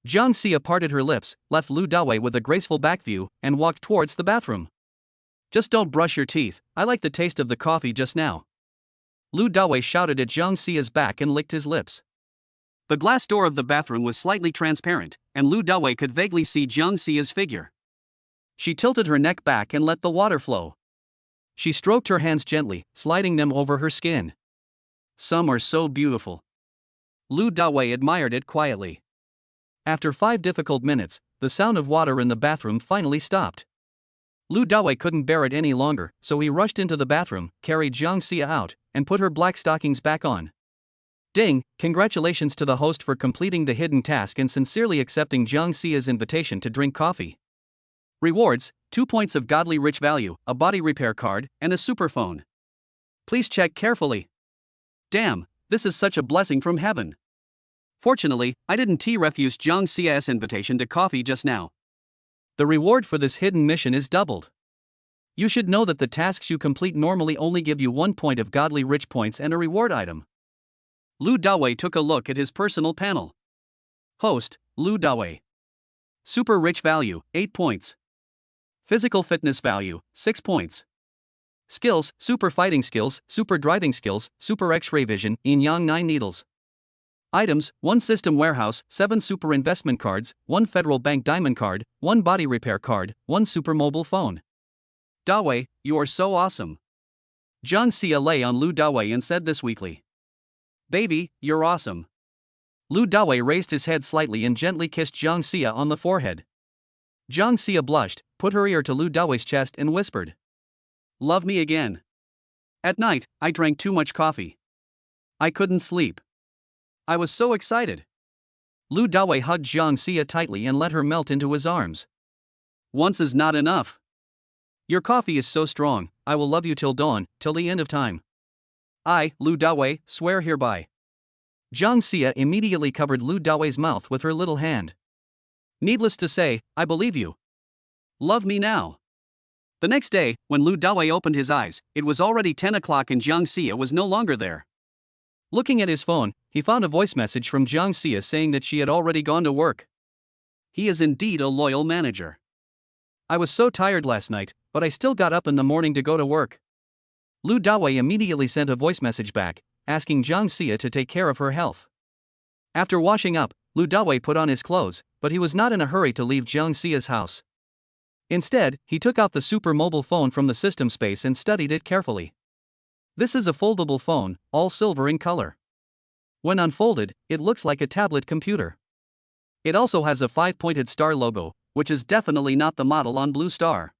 Jiang Xia parted her lips, left Lu Dawei with a graceful back view, and walked towards the bathroom. Just don't brush your teeth, I like the taste of the coffee just now. Lu Dawei shouted at Jiang Xia's back and licked his lips. The glass door of the bathroom was slightly transparent, and Lu Dawei could vaguely see Jiang Xia's figure. She tilted her neck back and let the water flow. She stroked her hands gently, sliding them over her skin. Some are so beautiful. Lu Dawei admired it quietly. After 5 difficult minutes, the sound of water in the bathroom finally stopped. Lu Dawei couldn't bear it any longer, so he rushed into the bathroom, carried Jiang Xia out, and put her black stockings back on. Ding, congratulations to the host for completing the hidden task and sincerely accepting Jiang Xia's invitation to drink coffee. Rewards, 2 points of godly rich value, a body repair card, and a superphone. Please check carefully. Damn, this is such a blessing from heaven. Fortunately, I didn't refuse Jiang Xia's invitation to coffee just now. The reward for this hidden mission is doubled. You should know that the tasks you complete normally only give you 1 point of godly rich points and a reward item. Lu Dawei took a look at his personal panel. Host, Lu Dawei. Super rich value, 8 points. Physical fitness value, 6 points. Skills, super fighting skills, super driving skills, super x-ray vision, yin-yang 9 needles. Items, 1 system warehouse, 7 super investment cards, 1 federal bank diamond card, 1 body repair card, 1 super mobile phone. Dawei, you are so awesome. Jiang Xia lay on Lu Dawei and said this weakly. Baby, you're awesome. Lu Dawei raised his head slightly and gently kissed Jiang Xia on the forehead. Jiang Xia blushed, put her ear to Lu Dawei's chest and whispered. Love me again. At night, I drank too much coffee. I couldn't sleep. I was so excited. Lu Dawei hugged Jiang Xia tightly and let her melt into his arms. Once is not enough. Your coffee is so strong, I will love you till dawn, till the end of time. I, Lu Dawei, swear hereby. Jiang Xia immediately covered Lu Dawei's mouth with her little hand. Needless to say, I believe you. Love me now. The next day, when Lu Dawei opened his eyes, it was already 10 o'clock and Jiang Xia was no longer there. Looking at his phone, he found a voice message from Jiang Xia saying that she had already gone to work. He is indeed a loyal manager. I was so tired last night, but I still got up in the morning to go to work. Lu Dawei immediately sent a voice message back, asking Jiang Xia to take care of her health. After washing up, Lu Dawei put on his clothes, but he was not in a hurry to leave Jiang Xia's house. Instead, he took out the super mobile phone from the system space and studied it carefully. This is a foldable phone, all silver in color. When unfolded, it looks like a tablet computer. It also has a 5-pointed star logo, which is definitely not the model on Blue Star.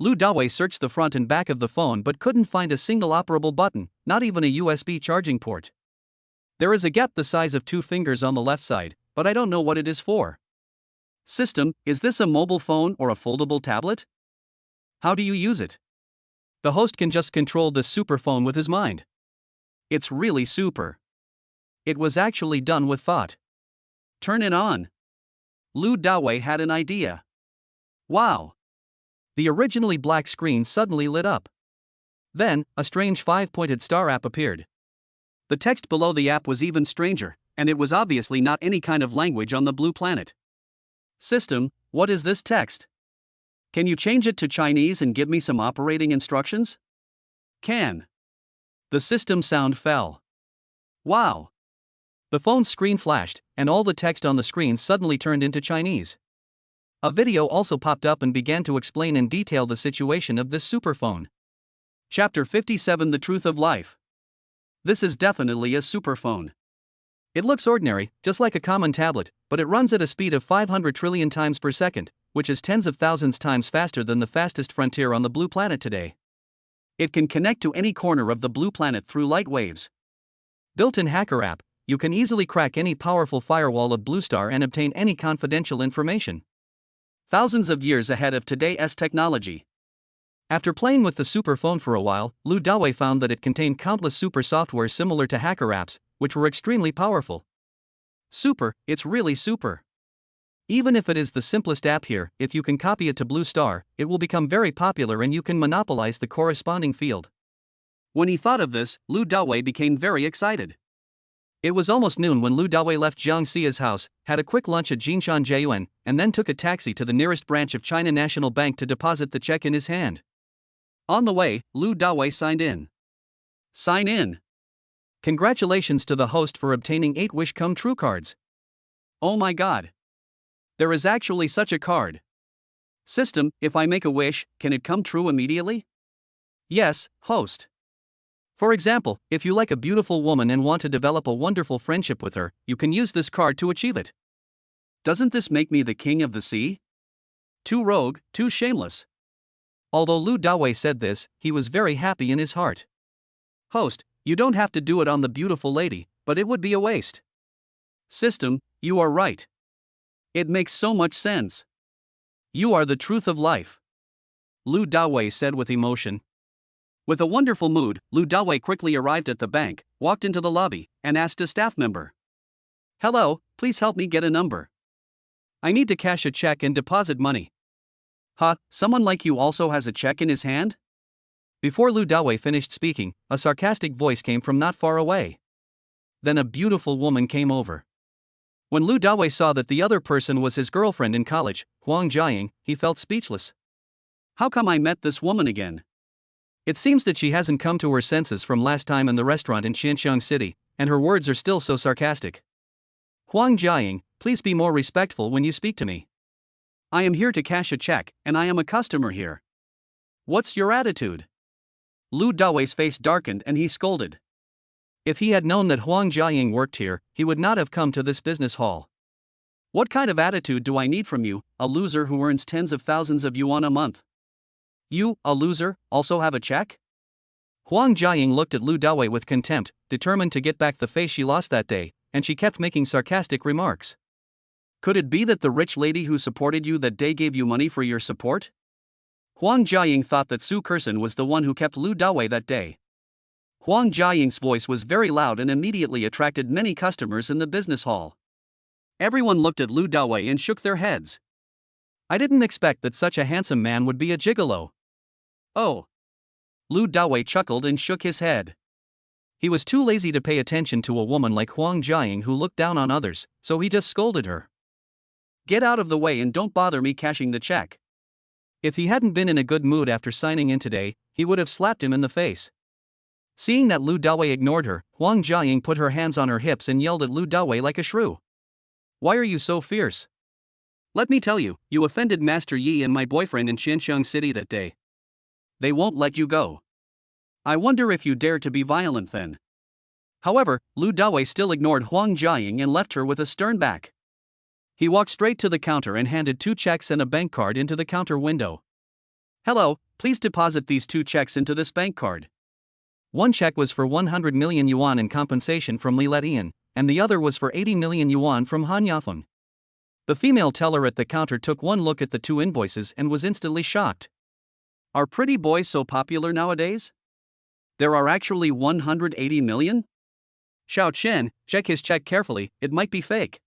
Lu Dawei searched the front and back of the phone but couldn't find a single operable button, not even a USB charging port. There is a gap the size of 2 fingers on the left side, but I don't know what it is for. System, is this a mobile phone or a foldable tablet? How do you use it? The host can just control this super phone with his mind. It's really super. It was actually done with thought. Turn it on. Lu Dawei had an idea. Wow! The originally black screen suddenly lit up. Then, a strange 5-pointed star app appeared. The text below the app was even stranger, and it was obviously not any kind of language on the blue planet. System, what is this text? Can you change it to Chinese and give me some operating instructions? Can. The system sound fell. Wow. The phone's screen flashed, and all the text on the screen suddenly turned into Chinese. A video also popped up and began to explain in detail the situation of this superphone. Chapter 57: The Truth of Life. This is definitely a superphone. It looks ordinary, just like a common tablet, but it runs at a speed of 500 trillion times per second, which is tens of thousands times faster than the fastest frontier on the blue planet today. It can connect to any corner of the blue planet through light waves. Built-in hacker app, you can easily crack any powerful firewall of Blue Star and obtain any confidential information. Thousands of years ahead of today's technology. After playing with the superphone for a while, Lu Dawei found that it contained countless super software similar to hacker apps, which were extremely powerful. Super, it's really super. Even if it is the simplest app here, if you can copy it to Blue Star, it will become very popular and you can monopolize the corresponding field. When he thought of this, Lu Dawei became very excited. It was almost noon when Lu Dawei left Jiang Xia's house, had a quick lunch at Jinshan Jiayuan, and then took a taxi to the nearest branch of China National Bank to deposit the check in his hand. On the way, Lu Dawei signed in. Sign in. Congratulations to the host for obtaining 8 Wish Come True cards. Oh my god. There is actually such a card. System, if I make a wish, can it come true immediately? Yes, host. For example, if you like a beautiful woman and want to develop a wonderful friendship with her, you can use this card to achieve it. Doesn't this make me the king of the sea? Too rogue, too shameless. Although Lu Dawei said this, he was very happy in his heart. Host, you don't have to do it on the beautiful lady, but it would be a waste. System, you are right. It makes so much sense. You are the truth of life. Lu Dawei said with emotion. With a wonderful mood, Lu Dawei quickly arrived at the bank, walked into the lobby, and asked a staff member. Hello, please help me get a number. I need to cash a check and deposit money. Huh, someone like you also has a check in his hand? Before Lu Dawei finished speaking, a sarcastic voice came from not far away. Then a beautiful woman came over. When Lu Dawei saw that the other person was his girlfriend in college, Huang Jiaying, he felt speechless. How come I met this woman again? It seems that she hasn't come to her senses from last time in the restaurant in Qianxiang City, and her words are still so sarcastic. Huang Jiaying, please be more respectful when you speak to me. I am here to cash a check, and I am a customer here. What's your attitude? Lu Dawei's face darkened and he scolded. If he had known that Huang Jiaying worked here, he would not have come to this business hall. What kind of attitude do I need from you, a loser who earns tens of thousands of yuan a month? You, a loser, also have a check? Huang Jiaying looked at Lu Dawei with contempt, determined to get back the face she lost that day, and she kept making sarcastic remarks. Could it be that the rich lady who supported you that day gave you money for your support? Huang Jiaying thought that Su Kerson was the one who kept Lu Dawei that day. Huang Jiaying's voice was very loud and immediately attracted many customers in the business hall. Everyone looked at Lu Dawei and shook their heads. I didn't expect that such a handsome man would be a gigolo. Oh. Lu Dawei chuckled and shook his head. He was too lazy to pay attention to a woman like Huang Jiaying who looked down on others, so he just scolded her. Get out of the way and don't bother me cashing the check. If he hadn't been in a good mood after signing in today, he would have slapped him in the face. Seeing that Lu Dawei ignored her, Huang Jiaying put her hands on her hips and yelled at Lu Dawei like a shrew. Why are you so fierce? Let me tell you, you offended Master Yi and my boyfriend in Qianxiang City that day. They won't let you go. I wonder if you dare to be violent then. However, Lu Dawei still ignored Huang Jiaying and left her with a stern back. He walked straight to the counter and handed 2 checks and a bank card into the counter window. Hello, please deposit these 2 checks into this bank card. One check was for 100 million yuan in compensation from Li Letian, and the other was for 80 million yuan from Han Yafeng. The female teller at the counter took one look at the 2 invoices and was instantly shocked. Are pretty boys so popular nowadays? There are actually 180 million? Xiao Chen, check his check carefully, it might be fake.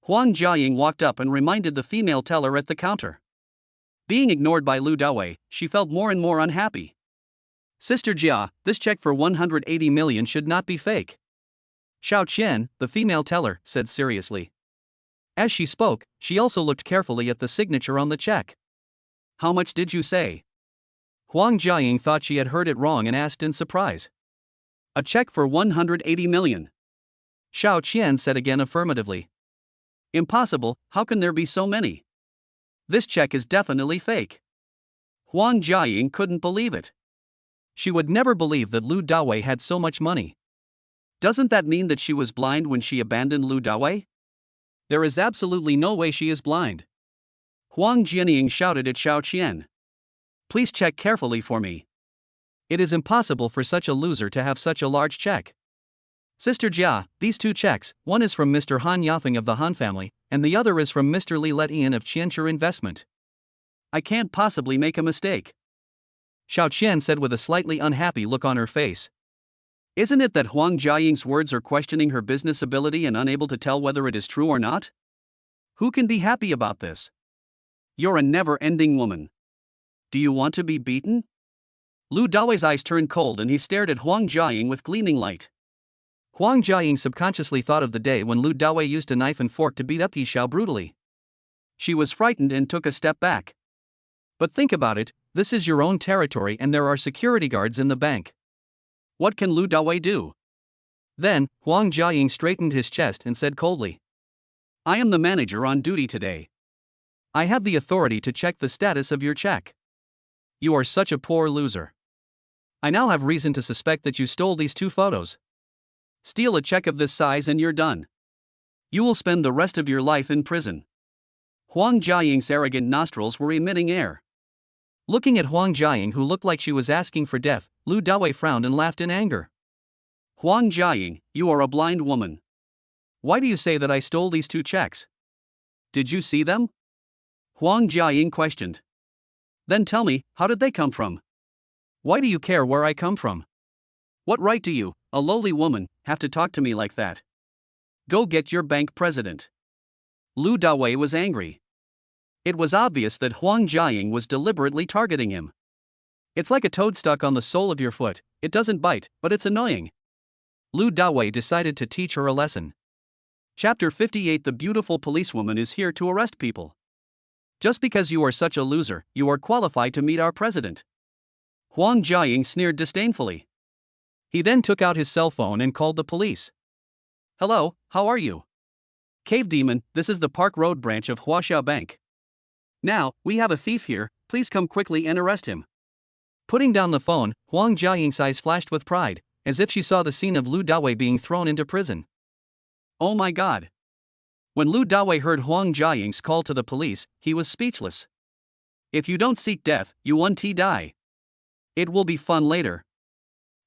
Huang Jiaying walked up and reminded the female teller at the counter. Being ignored by Lu Dawei, she felt more and more unhappy. Sister Jia, this check for 180 million should not be fake. Xiao Qian, the female teller, said seriously. As she spoke, she also looked carefully at the signature on the check. How much did you say? Huang Jiaying thought she had heard it wrong and asked in surprise. A check for 180 million. Xiao Qian said again affirmatively. Impossible, how can there be so many? This check is definitely fake. Huang Jiaying couldn't believe it. She would never believe that Lu Dawei had so much money. Doesn't that mean that she was blind when she abandoned Lu Dawei? There is absolutely no way she is blind. Huang Jianying shouted at Xiao Qian. Please check carefully for me. It is impossible for such a loser to have such a large check. Sister Jia, these two checks, one is from Mr. Han Yafeng of the Han family, and the other is from Mr. Li Letian of Qianchu Investment. I can't possibly make a mistake. Xiao Qian said with a slightly unhappy look on her face. Isn't it that Huang Jiaying's words are questioning her business ability and unable to tell whether it is true or not? Who can be happy about this? You're a never-ending woman. Do you want to be beaten? Lu Dawei's eyes turned cold and he stared at Huang Jiaying with gleaming light. Huang Jiaying subconsciously thought of the day when Lu Dawei used a knife and fork to beat up Yi Xiao brutally. She was frightened and took a step back. But think about it, this is your own territory and there are security guards in the bank. What can Lu Dawei do? Then, Huang Jiaying straightened his chest and said coldly. I am the manager on duty today. I have the authority to check the status of your check. You are such a poor loser. I now have reason to suspect that you stole these two photos. Steal a check of this size and you're done. You will spend the rest of your life in prison. Huang Jiaying's arrogant nostrils were emitting air. Looking at Huang Jiaying, who looked like she was asking for death, Lu Dawei frowned and laughed in anger. Huang Jiaying, you are a blind woman. Why do you say that I stole these two checks? Did you see them? Huang Jiaying questioned. Then tell me, how did they come from? Why do you care where I come from? What right do you, a lowly woman, have to talk to me like that? Go get your bank president. Lu Dawei was angry. It was obvious that Huang Jiaying was deliberately targeting him. It's like a toad stuck on the sole of your foot, it doesn't bite, but it's annoying. Lu Dawei decided to teach her a lesson. Chapter 58. The beautiful policewoman is here to arrest people. Just because you are such a loser, you are qualified to meet our president. Huang Jiaying sneered disdainfully. He then took out his cell phone and called the police. Hello, how are you? Cave Demon, this is the Park Road branch of Huaxiao Bank. Now, we have a thief here, please come quickly and arrest him. Putting down the phone, Huang Jiaying's eyes flashed with pride, as if she saw the scene of Lu Dawei being thrown into prison. Oh my god! When Lu Dawei heard Huang Jiaying's call to the police, he was speechless. If you don't seek death, you won't die. It will be fun later.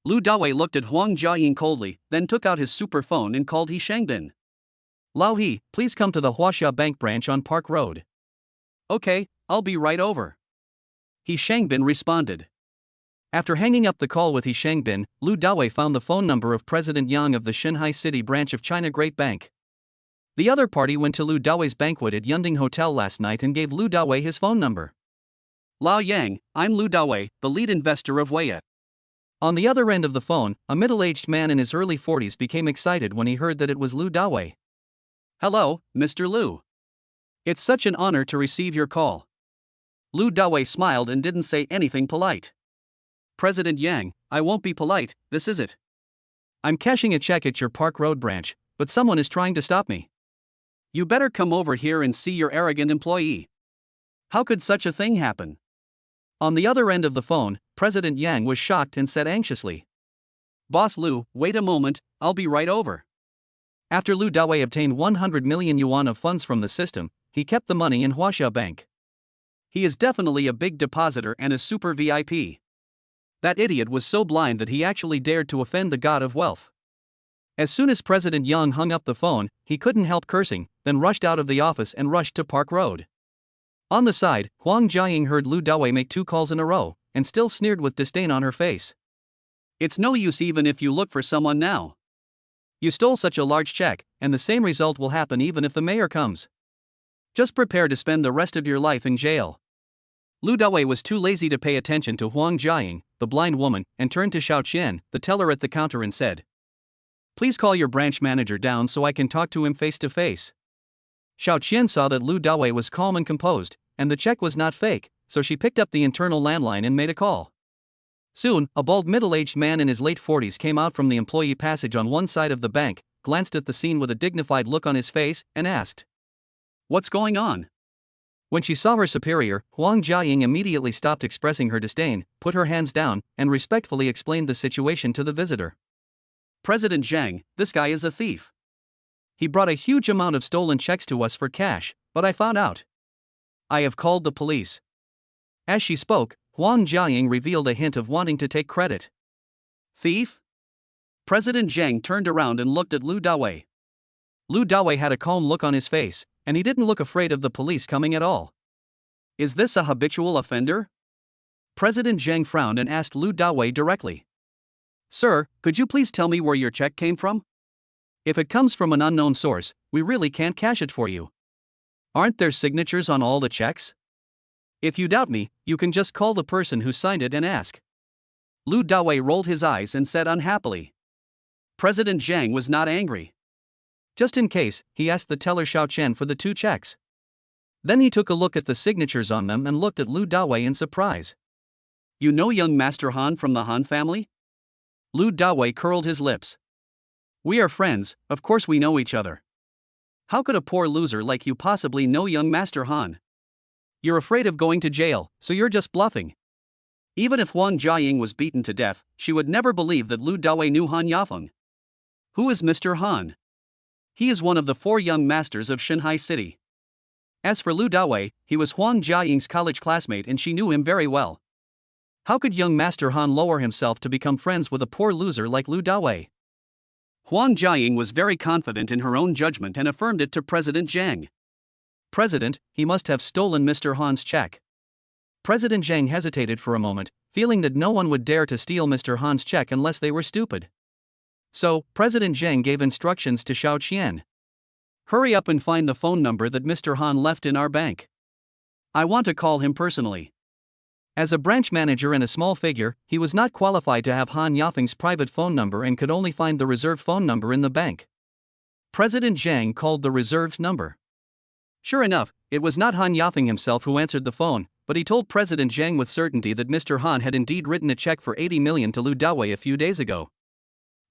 Lu Dawei looked at Huang Jiaying coldly, then took out his super phone and called He Shangbin. Lao He, please come to the Huaxia Bank branch on Park Road. Okay, I'll be right over. He Shangbin responded. After hanging up the call with He Shangbin, Lu Dawei found the phone number of President Yang of the Shanghai City branch of China Great Bank. The other party went to Lu Dawei's banquet at Yunding Hotel last night and gave Lu Dawei his phone number. Lao Yang, I'm Lu Dawei, the lead investor of Weiya. On the other end of the phone, a middle-aged man in his early 40s became excited when he heard that it was Lu Dawei. Hello, Mr. Lu. It's such an honor to receive your call. Lu Dawei smiled and didn't say anything polite. President Yang, I won't be polite, this is it. I'm cashing a check at your Park Road branch, but someone is trying to stop me. You better come over here and see your arrogant employee. How could such a thing happen? On the other end of the phone, President Yang was shocked and said anxiously. Boss Lu, wait a moment, I'll be right over. After Lu Dawei obtained 100 million yuan of funds from the system, he kept the money in Huaxia Bank. He is definitely a big depositor and a super VIP. That idiot was so blind that he actually dared to offend the god of wealth. As soon as President Yang hung up the phone, he couldn't help cursing, then rushed out of the office and rushed to Park Road. On the side, Huang Jiaying heard Lu Dawei make 2 calls in a row, and still sneered with disdain on her face. It's no use even if you look for someone now. You stole such a large check, and the same result will happen even if the mayor comes. Just prepare to spend the rest of your life in jail. Lu Dawei was too lazy to pay attention to Huang Jiaying, the blind woman, and turned to Xiao Qian, the teller at the counter, and said, Please call your branch manager down so I can talk to him face to face. Xiao Qian saw that Lu Dawei was calm and composed, and the check was not fake, so she picked up the internal landline and made a call. Soon, a bald middle-aged man in his late 40s came out from the employee passage on one side of the bank, glanced at the scene with a dignified look on his face, and asked, "What's going on?" When she saw her superior, Huang Jiaying immediately stopped expressing her disdain, put her hands down, and respectfully explained the situation to the visitor. "President Zhang, this guy is a thief. He brought a huge amount of stolen checks to us for cash, but I found out. I have called the police." As she spoke, Huang Jiaying revealed a hint of wanting to take credit. "Thief?" President Zhang turned around and looked at Lu Dawei. Lu Dawei had a calm look on his face, and he didn't look afraid of the police coming at all. "Is this a habitual offender?" President Zhang frowned and asked Lu Dawei directly. "Sir, could you please tell me where your check came from? If it comes from an unknown source, we really can't cash it for you. Aren't there signatures on all the checks? If you doubt me, you can just call the person who signed it and ask." Lu Dawei rolled his eyes and said unhappily. President Zhang was not angry. Just in case, he asked the teller Xiao Chen for the 2 checks. Then he took a look at the signatures on them and looked at Lu Dawei in surprise. "You know young Master Han from the Han family?" Lu Dawei curled his lips. "We are friends, of course we know each other. How could a poor loser like you possibly know young Master Han? You're afraid of going to jail, so you're just bluffing." Even if Huang Jiaying was beaten to death, she would never believe that Lu Dawei knew Han Yafeng. Who is Mr. Han? He is one of the 4 young masters of Shanghai City. As for Lu Dawei, he was Huang Jiaying's college classmate and she knew him very well. How could young Master Han lower himself to become friends with a poor loser like Lu Dawei? Huang Jiaying was very confident in her own judgment and affirmed it to President Zhang. "President, he must have stolen Mr. Han's check." President Zhang hesitated for a moment, feeling that no one would dare to steal Mr. Han's check unless they were stupid. So, President Zhang gave instructions to Xiao Qian. "Hurry up and find the phone number that Mr. Han left in our bank. I want to call him personally." As a branch manager and a small figure, he was not qualified to have Han Yafeng's private phone number and could only find the reserved phone number in the bank. President Zhang called the reserved number. Sure enough, it was not Han Yafeng himself who answered the phone, but he told President Zhang with certainty that Mr. Han had indeed written a check for 80 million to Lu Dawei a few days ago.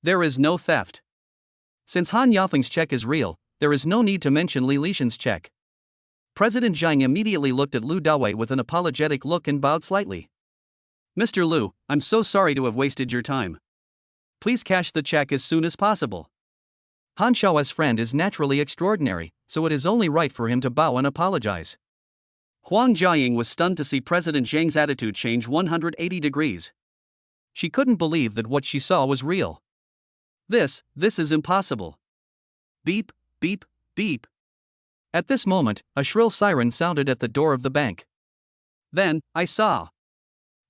There is no theft. Since Han Yafeng's check is real, there is no need to mention Li Lishan's check. President Zhang immediately looked at Lu Dawei with an apologetic look and bowed slightly. "Mr. Lu, I'm so sorry to have wasted your time. Please cash the check as soon as possible." Han Xiao's friend is naturally extraordinary, so it is only right for him to bow and apologize. Huang Jiaying was stunned to see President Zhang's attitude change 180 degrees. She couldn't believe that what she saw was real. This is impossible. Beep, beep, beep. At this moment, a shrill siren sounded at the door of the bank. Then, I saw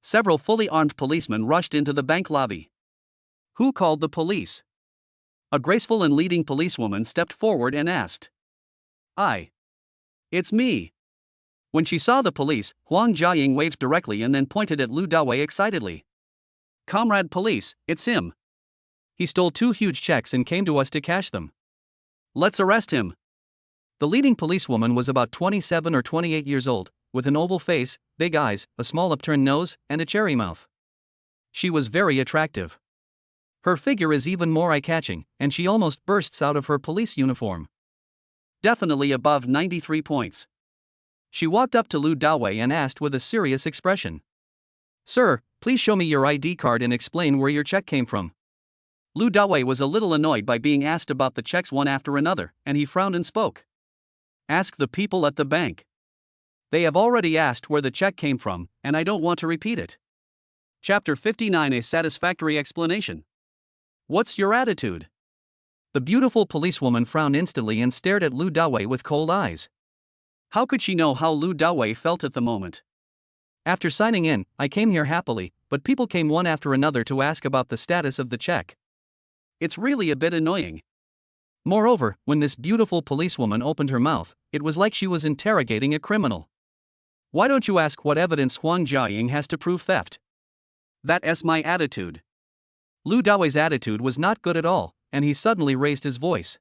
several fully armed policemen rushed into the bank lobby. Who called the police? A graceful and leading policewoman stepped forward and asked. It's me. When she saw the police, Huang Jiaying waved directly and then pointed at Lu Dawei excitedly. "Comrade police, it's him. He stole 2 huge checks and came to us to cash them. Let's arrest him." The leading policewoman was about 27 or 28 years old, with an oval face, big eyes, a small upturned nose, and a cherry mouth. She was very attractive. Her figure is even more eye-catching, and she almost bursts out of her police uniform. Definitely above 93 points. She walked up to Lu Dawei and asked with a serious expression. "Sir, please show me your ID card and explain where your check came from." Lu Dawei was a little annoyed by being asked about the checks one after another, and he frowned and spoke. "Ask the people at the bank. They have already asked where the check came from, and I don't want to repeat it." Chapter 59: A Satisfactory Explanation. "What's your attitude?" The beautiful policewoman frowned instantly and stared at Lu Dawei with cold eyes. How could she know how Lu Dawei felt at the moment? "After signing in, I came here happily, but people came one after another to ask about the status of the check. It's really a bit annoying." Moreover, when this beautiful policewoman opened her mouth, it was like she was interrogating a criminal. "Why don't you ask what evidence Huang Jiaying has to prove theft?" "That's my attitude." Lu Dawei's attitude was not good at all, and he suddenly raised his voice.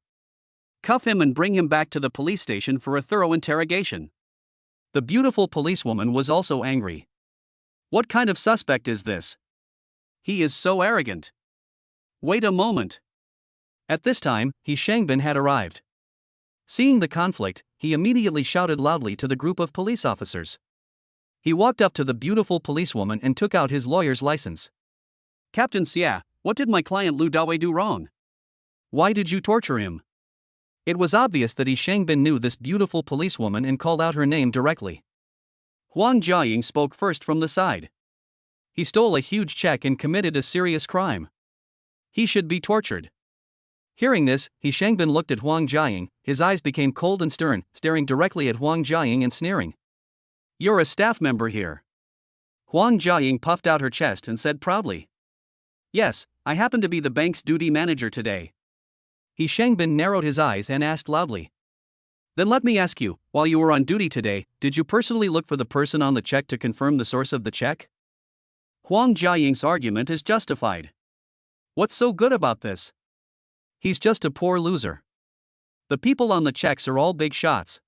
Cuff him and bring him back to the police station for a thorough interrogation. The beautiful policewoman was also angry. What kind of suspect is this? He is so arrogant. Wait a moment. At this time, He Shangbin had arrived. Seeing the conflict, he immediately shouted loudly to the group of police officers. He walked up to the beautiful policewoman and took out his lawyer's license. Captain Xia, what did my client Lu Dawei do wrong? Why did you torture him? It was obvious that He Shangbin knew this beautiful policewoman and called out her name directly. Huang Jiaying spoke first from the side. He stole a huge check and committed a serious crime. He should be tortured. Hearing this, He Shangbin looked at Huang Jiaying, his eyes became cold and stern, staring directly at Huang Jiaying and sneering. You're a staff member here. Huang Jiaying puffed out her chest and said proudly. Yes, I happen to be the bank's duty manager today. He Shangbin narrowed his eyes and asked loudly. Then let me ask you, while you were on duty today, did you personally look for the person on the check to confirm the source of the check? Huang Jiaying's argument is justified. What's so good about this? He's just a poor loser. The people on the checks are all big shots.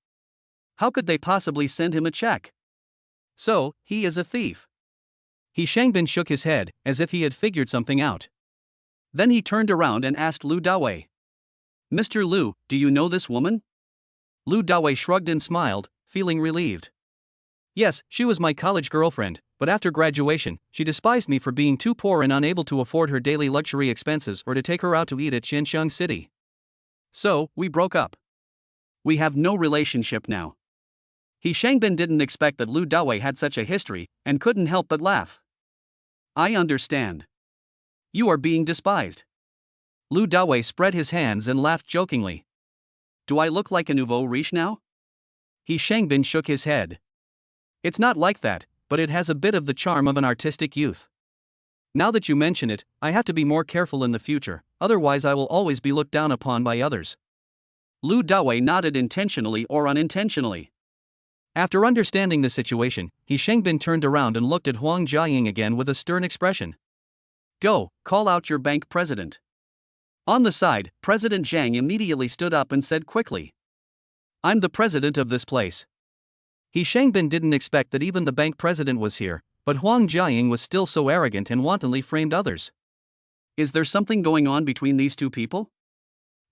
How could they possibly send him a check? So, he is a thief. He Shangbin shook his head, as if he had figured something out. Then he turned around and asked Lu Dawei. Mr. Lu, do you know this woman? Lu Dawei shrugged and smiled, feeling relieved. Yes, she was my college girlfriend, but after graduation, she despised me for being too poor and unable to afford her daily luxury expenses or to take her out to eat at Qianxiang City. So, we broke up. We have no relationship now. He Shangbin didn't expect that Lu Dawei had such a history, and couldn't help but laugh. I understand. You are being despised. Lu Dawei spread his hands and laughed jokingly. Do I look like a nouveau riche now? He Shangbin shook his head. It's not like that, but it has a bit of the charm of an artistic youth. Now that you mention it, I have to be more careful in the future, otherwise I will always be looked down upon by others. Lu Dawei nodded intentionally or unintentionally. After understanding the situation, He Shangbin turned around and looked at Huang Jiaying again with a stern expression. Go, call out your bank president. On the side, President Zhang immediately stood up and said quickly. I'm the president of this place. He Shangbin didn't expect that even the bank president was here, but Huang Jiaying was still so arrogant and wantonly framed others. Is there something going on between these two people?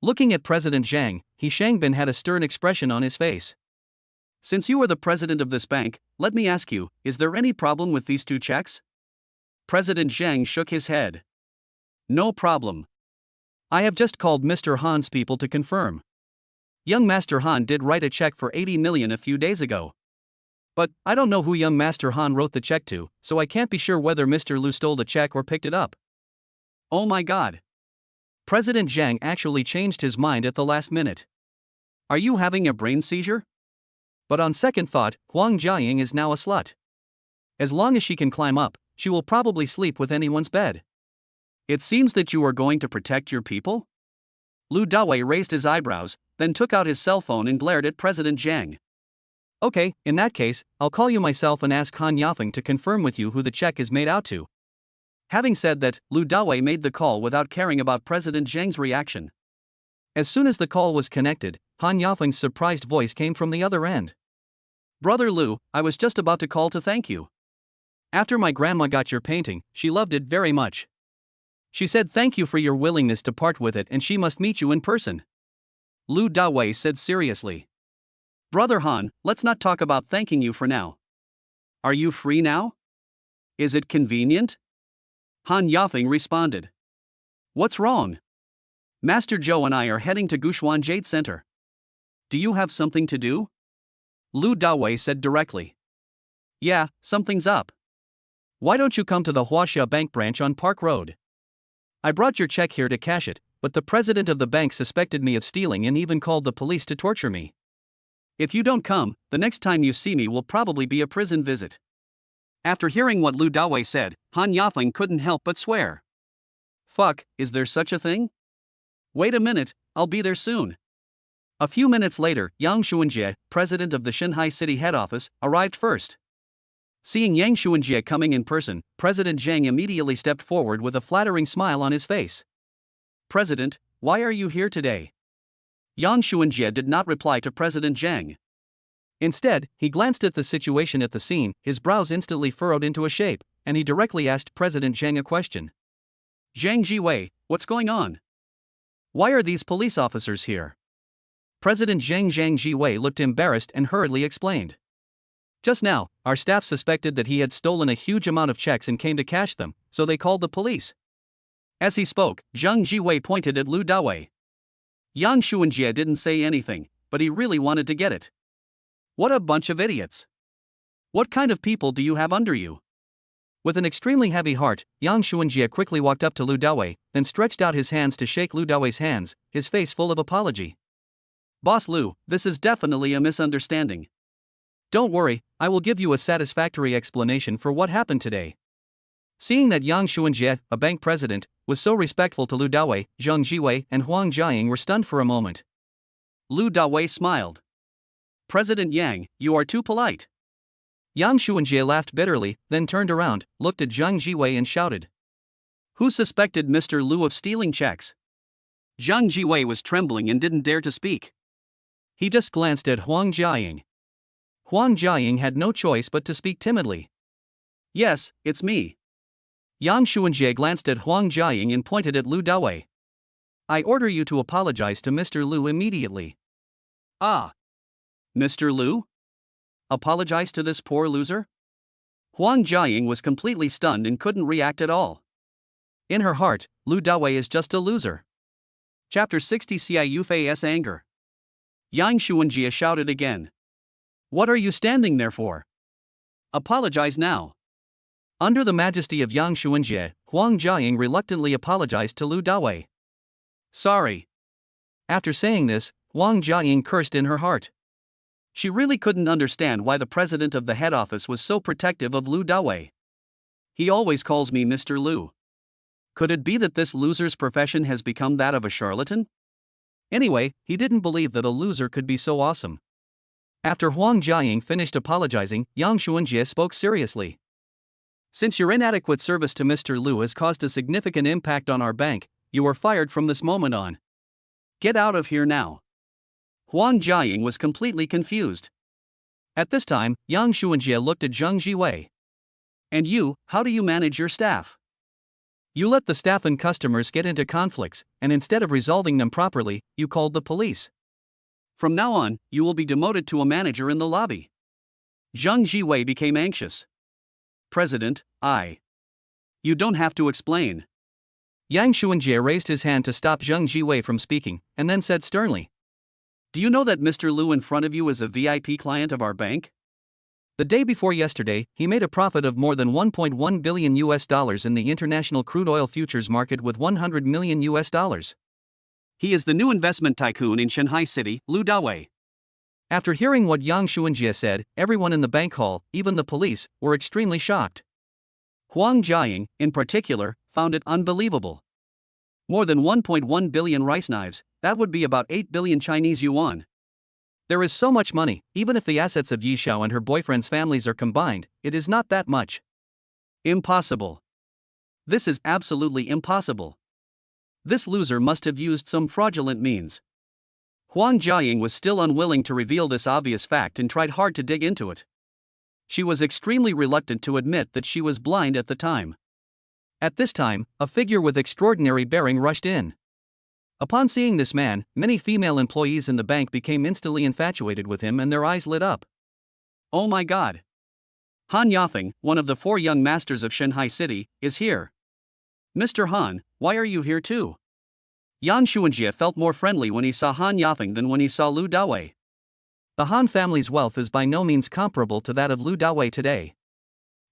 Looking at President Zhang, He Shangbin had a stern expression on his face. Since you are the president of this bank, let me ask you, is there any problem with these two checks? President Zhang shook his head. No problem. I have just called Mr. Han's people to confirm. Young Master Han did write a check for 80 million a few days ago. But I don't know who young Master Han wrote the check to, so I can't be sure whether Mr. Lu stole the check or picked it up. Oh my god. President Zhang actually changed his mind at the last minute. Are you having a brain seizure? But on second thought, Huang Jiaying is now a slut. As long as she can climb up, she will probably sleep with anyone's bed. It seems that you are going to protect your people? Lu Dawei raised his eyebrows, then took out his cell phone and glared at President Zhang. Okay, in that case, I'll call you myself and ask Han Yafeng to confirm with you who the check is made out to. Having said that, Lu Dawei made the call without caring about President Zhang's reaction. As soon as the call was connected, Han Yafeng's surprised voice came from the other end. Brother Lu, I was just about to call to thank you. After my grandma got your painting, she loved it very much. She said thank you for your willingness to part with it and she must meet you in person. Lu Dawei said seriously. Brother Han, let's not talk about thanking you for now. Are you free now? Is it convenient? Han Yafeng responded. What's wrong? Master Zhou and I are heading to Gushuan Jade Center. Do you have something to do? Lu Dawei said directly. Yeah, something's up. Why don't you come to the Huaxia Bank branch on Park Road? I brought your check here to cash it, but the president of the bank suspected me of stealing and even called the police to torture me. If you don't come, the next time you see me will probably be a prison visit. After hearing what Lu Dawei said, Han Yafeng couldn't help but swear. Fuck, is there such a thing? Wait a minute, I'll be there soon. A few minutes later, Yang Xuanjie, president of the Shanghai City head office, arrived first. Seeing Yang Xuanjie coming in person, President Zhang immediately stepped forward with a flattering smile on his face. President, why are you here today? Yang Xuanjie did not reply to President Zhang. Instead, he glanced at the situation at the scene, his brows instantly furrowed into a shape, and he directly asked President Zhang a question. Zhang Jiwei, what's going on? Why are these police officers here? President Zhang Jiwei looked embarrassed and hurriedly explained. Just now, our staff suspected that he had stolen a huge amount of checks and came to cash them, so they called the police. As he spoke, Zhang Jiwei pointed at Lu Dawei. Yang Xuanjie didn't say anything, but he really wanted to get it. What a bunch of idiots. What kind of people do you have under you? With an extremely heavy heart, Yang Xuanjie quickly walked up to Lu Dawei, then stretched out his hands to shake Lu Dawei's hands, his face full of apology. Boss Lu, this is definitely a misunderstanding. Don't worry, I will give you a satisfactory explanation for what happened today. Seeing that Yang Xuanjie, a bank president, was so respectful to Lu Dawei, Zhang Jiwei and Huang Jiaying were stunned for a moment. Lu Dawei smiled. President Yang, you are too polite. Yang Xuanjie laughed bitterly, then turned around, looked at Zhang Jiwei and shouted. Who suspected Mr. Lu of stealing checks? Zhang Jiwei was trembling and didn't dare to speak. He just glanced at Huang Jiaying. Huang Jiaying had no choice but to speak timidly. Yes, it's me. Yang Xuanjie glanced at Huang Jiaying and pointed at Lu Dawei. I order you to apologize to Mr. Lu immediately. Ah. Mr. Lu? Apologize to this poor loser? Huang Jiaying was completely stunned and couldn't react at all. In her heart, Lu Dawei is just a loser. Chapter 60 Xiu Fei's anger. Yang Xuanjie shouted again. What are you standing there for? Apologize now. Under the majesty of Yang Xuanjie, Huang Jiaying reluctantly apologized to Lu Dawei. Sorry. After saying this, Huang Jiaying cursed in her heart. She really couldn't understand why the president of the head office was so protective of Lu Dawei. He always calls me Mr. Lu. Could it be that this loser's profession has become that of a charlatan? Anyway, he didn't believe that a loser could be so awesome. After Huang Jiaying finished apologizing, Yang Xuanjie spoke seriously. Since your inadequate service to Mr. Lu has caused a significant impact on our bank, you are fired from this moment on. Get out of here now. Huang Jiaying was completely confused. At this time, Yang Xuanjie looked at Zhang Jiwei. And you, how do you manage your staff? You let the staff and customers get into conflicts, and instead of resolving them properly, you called the police. From now on, you will be demoted to a manager in the lobby. Zhang Jiwei became anxious. President, You don't have to explain. Yang Xuanjie raised his hand to stop Zhang Jiwei from speaking, and then said sternly. Do you know that Mr. Lu in front of you is a VIP client of our bank? The day before yesterday, he made a profit of more than $1.1 billion in the international crude oil futures market with $100 million. He is the new investment tycoon in Shanghai City, Lu Dawei. After hearing what Yang Xuanjie said, everyone in the bank hall, even the police, were extremely shocked. Huang Jiaying, in particular, found it unbelievable. More than 1.1 billion rice knives, that would be about 8 billion Chinese yuan. There is so much money, even if the assets of Yishao and her boyfriend's families are combined, it is not that much. Impossible. This is absolutely impossible. This loser must have used some fraudulent means. Huang Jiaying was still unwilling to reveal this obvious fact and tried hard to dig into it. She was extremely reluctant to admit that she was blind at the time. At this time, a figure with extraordinary bearing rushed in. Upon seeing this man, many female employees in the bank became instantly infatuated with him and their eyes lit up. Oh my God! Han Yafeng, one of the 4 young masters of Shanghai City, is here. Mr. Han, why are you here too? Yang Xuanjie felt more friendly when he saw Han Yafeng than when he saw Lu Dawei. The Han family's wealth is by no means comparable to that of Lu Dawei today.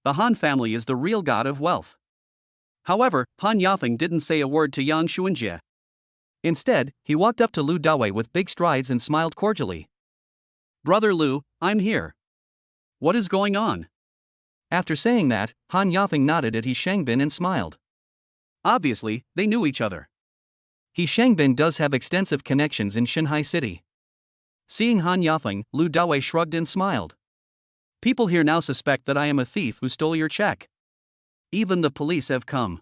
The Han family is the real god of wealth. However, Han Yafeng didn't say a word to Yang Xuanjie. Instead, he walked up to Lu Dawei with big strides and smiled cordially. Brother Lu, I'm here. What is going on? After saying that, Han Yafeng nodded at He Shangbin and smiled. Obviously, they knew each other. He Shangbin does have extensive connections in Shanghai City. Seeing Han Yafeng, Lu Dawei shrugged and smiled. People here now suspect that I am a thief who stole your check. Even the police have come.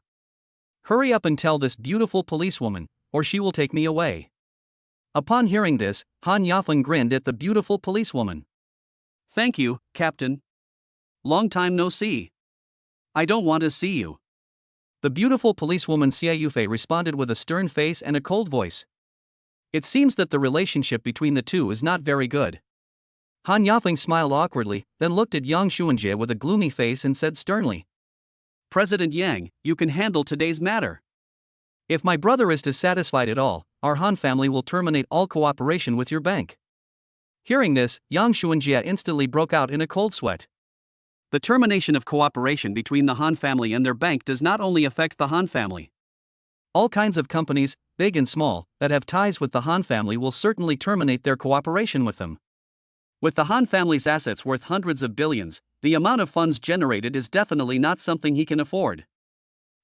Hurry up and tell this beautiful policewoman, or she will take me away. Upon hearing this, Han Yafeng grinned at the beautiful policewoman. Thank you, Captain. Long time no see. I don't want to see you. The beautiful policewoman Xia Yufei responded with a stern face and a cold voice. It seems that the relationship between the two is not very good. Han Yafeng smiled awkwardly, then looked at Yang Xuanjie with a gloomy face and said sternly, President Yang, you can handle today's matter. If my brother is dissatisfied at all, our Han family will terminate all cooperation with your bank. Hearing this, Yang Xuanjie instantly broke out in a cold sweat. The termination of cooperation between the Han family and their bank does not only affect the Han family. All kinds of companies, big and small, that have ties with the Han family will certainly terminate their cooperation with them. With the Han family's assets worth hundreds of billions, the amount of funds generated is definitely not something he can afford.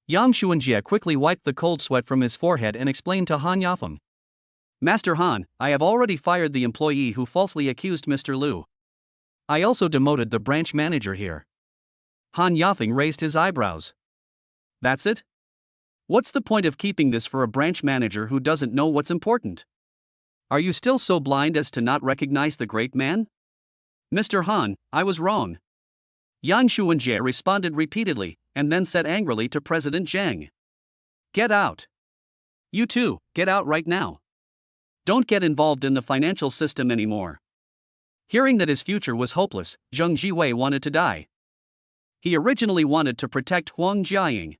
Yang Xuanjie quickly wiped the cold sweat from his forehead and explained to Han Yafeng. Master Han, I have already fired the employee who falsely accused Mr. Liu. I also demoted the branch manager here. Han Yafeng raised his eyebrows. That's it? What's the point of keeping this for a branch manager who doesn't know what's important? Are you still so blind as to not recognize the great man? Mr. Han, I was wrong. Yang Xuanjie responded repeatedly, and then said angrily to President Zhang. Get out. You too, get out right now. Don't get involved in the financial system anymore. Hearing that his future was hopeless, Zheng Jiwei wanted to die. He originally wanted to protect Huang Jiaying.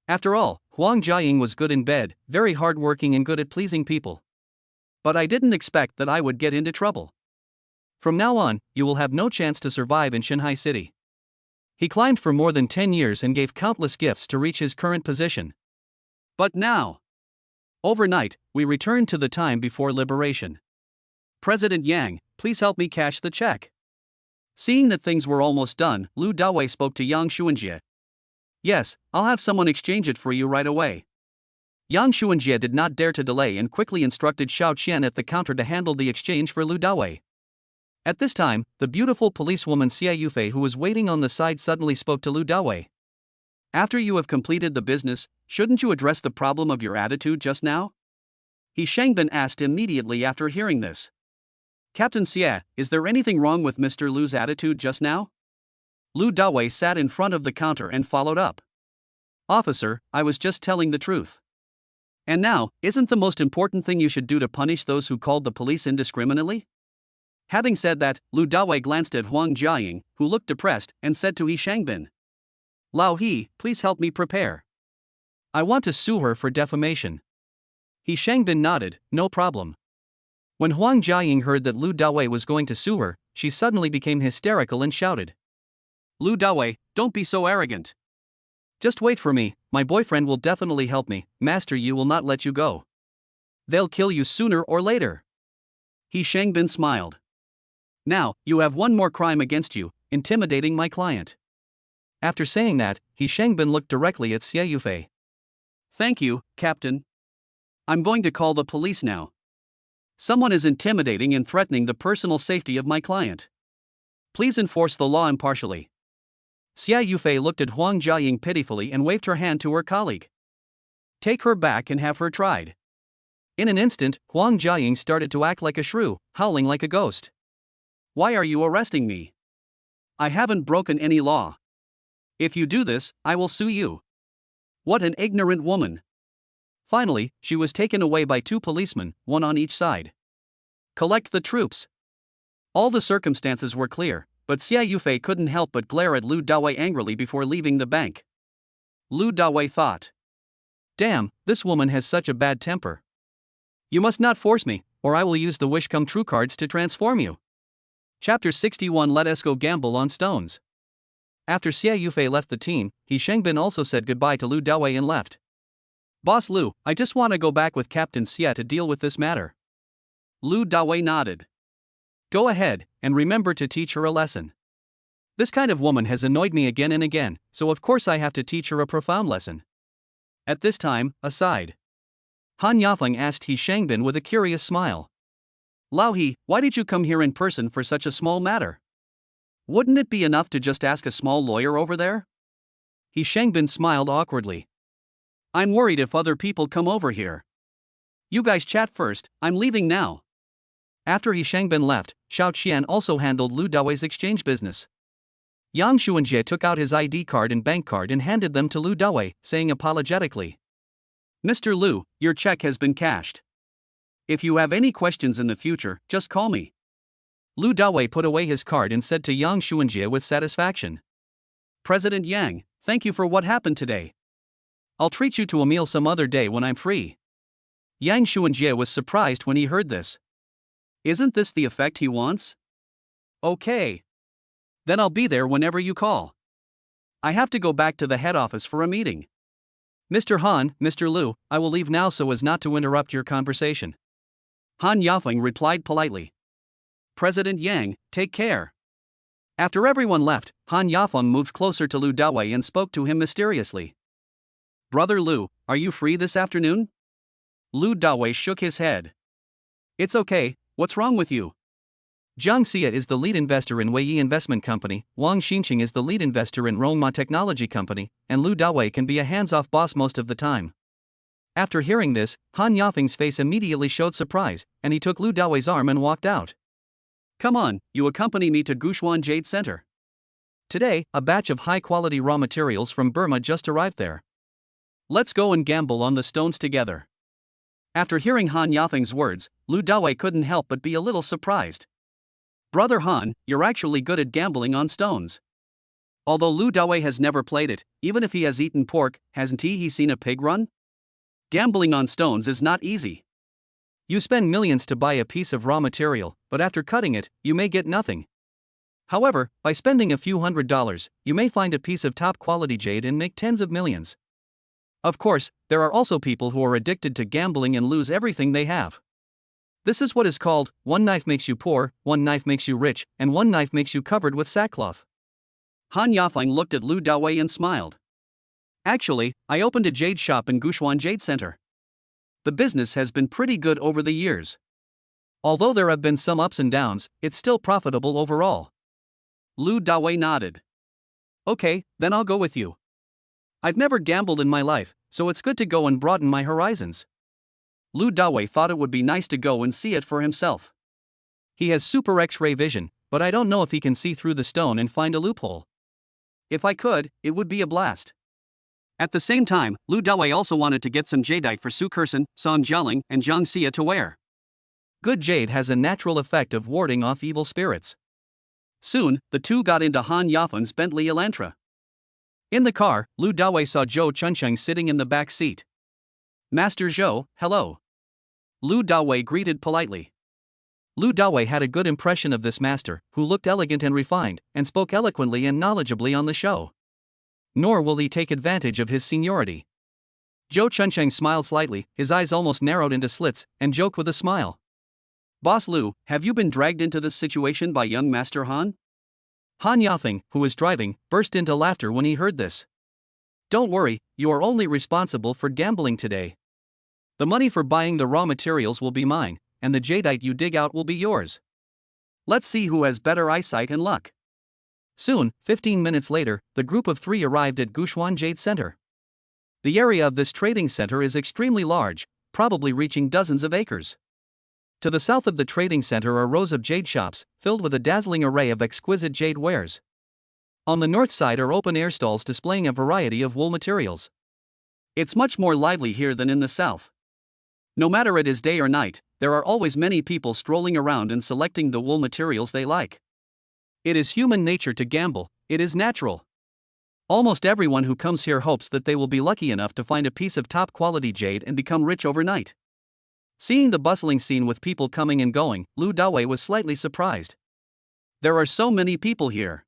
After all, Huang Jiaying was good in bed, very hardworking and good at pleasing people. But I didn't expect that I would get into trouble. From now on, you will have no chance to survive in Shanghai City. He climbed for more than 10 years and gave countless gifts to reach his current position. But now, overnight, we returned to the time before liberation. President Yang, please help me cash the check. Seeing that things were almost done, Lu Dawei spoke to Yang Xuanjie. Yes, I'll have someone exchange it for you right away. Yang Xuanjie did not dare to delay and quickly instructed Xiao Qian at the counter to handle the exchange for Lu Dawei. At this time, the beautiful policewoman Xia Yufei who was waiting on the side suddenly spoke to Lu Dawei. After you have completed the business, shouldn't you address the problem of your attitude just now? He Shangbin asked immediately after hearing this. Captain Xia, is there anything wrong with Mr. Lu's attitude just now? Lu Dawei sat in front of the counter and followed up. Officer, I was just telling the truth. And now, isn't the most important thing you should do to punish those who called the police indiscriminately? Having said that, Lu Dawei glanced at Huang Jiaying, who looked depressed, and said to He Shangbin. Lao He, please help me prepare. I want to sue her for defamation. He Shangbin nodded, no problem. When Huang Jiaying heard that Lu Dawei was going to sue her, she suddenly became hysterical and shouted. Lu Dawei, don't be so arrogant. Just wait for me, my boyfriend will definitely help me, Master Yu will not let you go. They'll kill you sooner or later. He Shangbin smiled. Now, you have one more crime against you, intimidating my client. After saying that, He Shangbin looked directly at Xia Yufei. Thank you, Captain. I'm going to call the police now. Someone is intimidating and threatening the personal safety of my client. Please enforce the law impartially. Xia Yufei looked at Huang Jiaying pitifully and waved her hand to her colleague. Take her back and have her tried. In an instant, Huang Jiaying started to act like a shrew, howling like a ghost. Why are you arresting me? I haven't broken any law. If you do this, I will sue you. What an ignorant woman. Finally, she was taken away by 2 policemen, one on each side. Collect the troops. All the circumstances were clear, but Xia Yufei couldn't help but glare at Lu Dawei angrily before leaving the bank. Lu Dawei thought. Damn, this woman has such a bad temper. You must not force me, or I will use the wish come true cards to transform you. Chapter 61 Let us go gamble on stones. After Xia Yufei left the team, He Shangbin also said goodbye to Lu Dawei and left. Boss Lu, I just want to go back with Captain Xia to deal with this matter. Lu Dawei nodded. Go ahead, and remember to teach her a lesson. This kind of woman has annoyed me again and again, so of course I have to teach her a profound lesson. At this time, aside. Han Yafeng asked He Shangbin with a curious smile. Lao He, why did you come here in person for such a small matter? Wouldn't it be enough to just ask a small lawyer over there? He Shangbin smiled awkwardly. I'm worried if other people come over here. You guys chat first, I'm leaving now. After He Shangbin left, Xiao Qian also handled Lu Daoi's exchange business. Yang Xuanjie took out his ID card and bank card and handed them to Lu Dawei, saying apologetically, "Mr. Lu, your check has been cashed. If you have any questions in the future, just call me." Lu Dawei put away his card and said to Yang Xuanjie with satisfaction, "President Yang, thank you for what happened today. I'll treat you to a meal some other day when I'm free." Yang Xuanjie was surprised when he heard this. Isn't this the effect he wants? Okay. Then I'll be there whenever you call. I have to go back to the head office for a meeting. Mr. Han, Mr. Lu, I will leave now so as not to interrupt your conversation. Han Yafeng replied politely. President Yang, take care. After everyone left, Han Yafeng moved closer to Lu Dawei and spoke to him mysteriously. Brother Lu, are you free this afternoon? Lu Dawei shook his head. It's okay, what's wrong with you? Jiang Xia is the lead investor in Weiyi Investment Company, Wang Xinqing is the lead investor in Rongma Technology Company, and Lu Dawei can be a hands-off boss most of the time. After hearing this, Han Yafeng's face immediately showed surprise, and he took Lu Dawei's arm and walked out. Come on, you accompany me to Gushuan Jade Center. Today, a batch of high-quality raw materials from Burma just arrived there. Let's go and gamble on the stones together. After hearing Han Yafeng's words, Lu Dawei couldn't help but be a little surprised. Brother Han, you're actually good at gambling on stones. Although Lu Dawei has never played it, even if he has eaten pork, hasn't he seen a pig run? Gambling on stones is not easy. You spend millions to buy a piece of raw material, but after cutting it, you may get nothing. However, by spending a few $100s, you may find a piece of top-quality jade and make tens of millions. Of course, there are also people who are addicted to gambling and lose everything they have. This is what is called, one knife makes you poor, one knife makes you rich, and one knife makes you covered with sackcloth. Han Yafeng looked at Lu Dawei and smiled. Actually, I opened a jade shop in Gushuan Jade Center. The business has been pretty good over the years. Although there have been some ups and downs, it's still profitable overall. Lu Dawei nodded. Okay, then I'll go with you. I've never gambled in my life, so it's good to go and broaden my horizons. Lu Dawei thought it would be nice to go and see it for himself. He has super X-ray vision, but I don't know if he can see through the stone and find a loophole. If I could, it would be a blast. At the same time, Lu Dawei also wanted to get some jadeite for Su Kersen, Song Jialing, and Jiang Xia to wear. Good jade has a natural effect of warding off evil spirits. Soon, the two got into Han Yafen's Bentley Elantra. In the car, Lu Dawei saw Zhou Chunsheng sitting in the back seat. Master Zhou, hello. Lu Dawei greeted politely. Lu Dawei had a good impression of this master, who looked elegant and refined, and spoke eloquently and knowledgeably on the show. Nor will he take advantage of his seniority. Zhou Chunsheng smiled slightly, his eyes almost narrowed into slits, and joked with a smile. Boss Lu, have you been dragged into this situation by young Master Han? Han Yafeng, who was driving, burst into laughter when he heard this. Don't worry, you are only responsible for gambling today. The money for buying the raw materials will be mine, and the jadeite you dig out will be yours. Let's see who has better eyesight and luck. Soon, 15 minutes later, the group of three arrived at Gushuan Jade Center. The area of this trading center is extremely large, probably reaching dozens of acres. To the south of the trading center are rows of jade shops, filled with a dazzling array of exquisite jade wares. On the north side are open-air stalls displaying a variety of wool materials. It's much more lively here than in the south. No matter it is day or night, there are always many people strolling around and selecting the wool materials they like. It is human nature to gamble, it is natural. Almost everyone who comes here hopes that they will be lucky enough to find a piece of top-quality jade and become rich overnight. Seeing the bustling scene with people coming and going, Lu Dawei was slightly surprised. There are so many people here.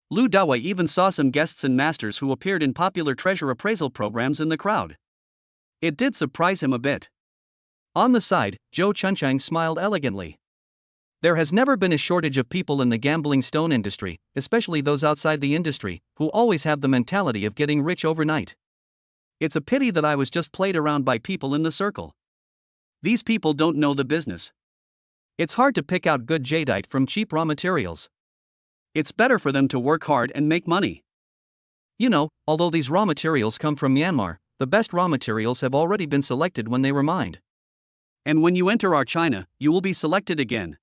Lu Dawei even saw some guests and masters who appeared in popular treasure appraisal programs in the crowd. It did surprise him a bit. On the side, Zhou Chunsheng smiled elegantly. There has never been a shortage of people in the gambling stone industry, especially those outside the industry, who always have the mentality of getting rich overnight. It's a pity that I was just played around by people in the circle. These people don't know the business. It's hard to pick out good jadeite from cheap raw materials. It's better for them to work hard and make money. You know, although these raw materials come from Myanmar, the best raw materials have already been selected when they were mined. And when you enter our China, you will be selected again.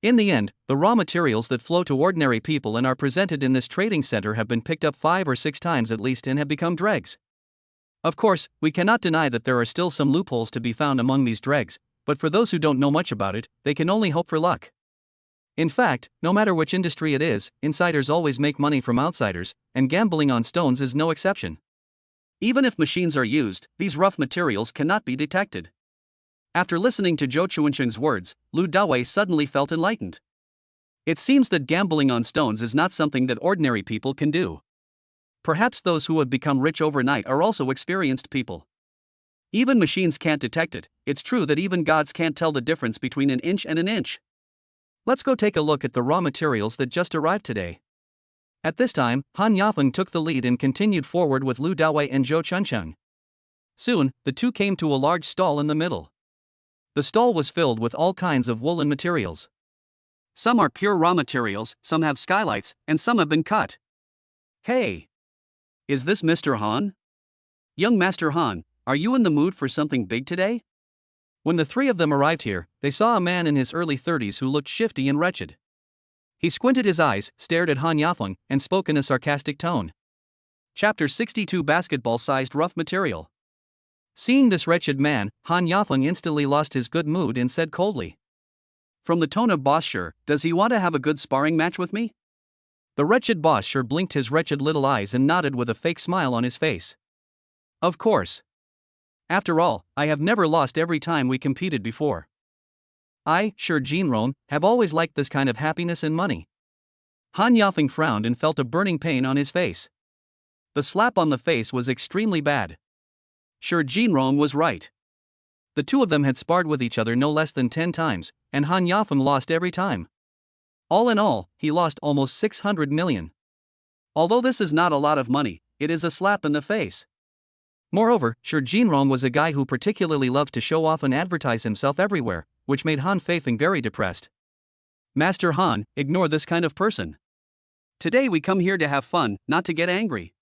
In the end, the raw materials that flow to ordinary people and are presented in this trading center have been picked up 5 or 6 times at least and have become dregs. Of course, we cannot deny that there are still some loopholes to be found among these dregs, but for those who don't know much about it, they can only hope for luck. In fact, no matter which industry it is, insiders always make money from outsiders, and gambling on stones is no exception. Even if machines are used, these rough materials cannot be detected. After listening to Zhou Chuancheng's words, Lu Dawei suddenly felt enlightened. It seems that gambling on stones is not something that ordinary people can do. Perhaps those who have become rich overnight are also experienced people. Even machines can't detect it. It's true that even gods can't tell the difference between an inch and an inch. Let's go take a look at the raw materials that just arrived today. At this time, Han Yafeng took the lead and continued forward with Lu Dawei and Zhou Chuancheng. Soon, the two came to a large stall in the middle. The stall was filled with all kinds of woolen materials. Some are pure raw materials, some have skylights, and some have been cut. Hey! Is this Mr. Han? Young Master Han, are you in the mood for something big today? When the three of them arrived here, they saw a man in his early 30s who looked shifty and wretched. He squinted his eyes, stared at Han Yafeng, and spoke in a sarcastic tone. Chapter 62 Basketball-sized rough material. Seeing this wretched man, Han Yafeng instantly lost his good mood and said coldly. From the tone of boss sure, does he want to have a good sparring match with me? The wretched boss sure blinked his wretched little eyes and nodded with a fake smile on his face. Of course. After all, I have never lost every time we competed before. I, sure Jinrong, have always liked this kind of happiness and money. Han Yafeng frowned and felt a burning pain on his face. The slap on the face was extremely bad. Sure Jinrong was right. The two of them had sparred with each other no less than 10 times, and Han Yafeng lost every time. All in all, he lost almost 600 million. Although this is not a lot of money, it is a slap in the face. Moreover, sure Jinrong was a guy who particularly loved to show off and advertise himself everywhere, which made Han Feifeng very depressed. Master Han, ignore this kind of person. Today we come here to have fun, not to get angry.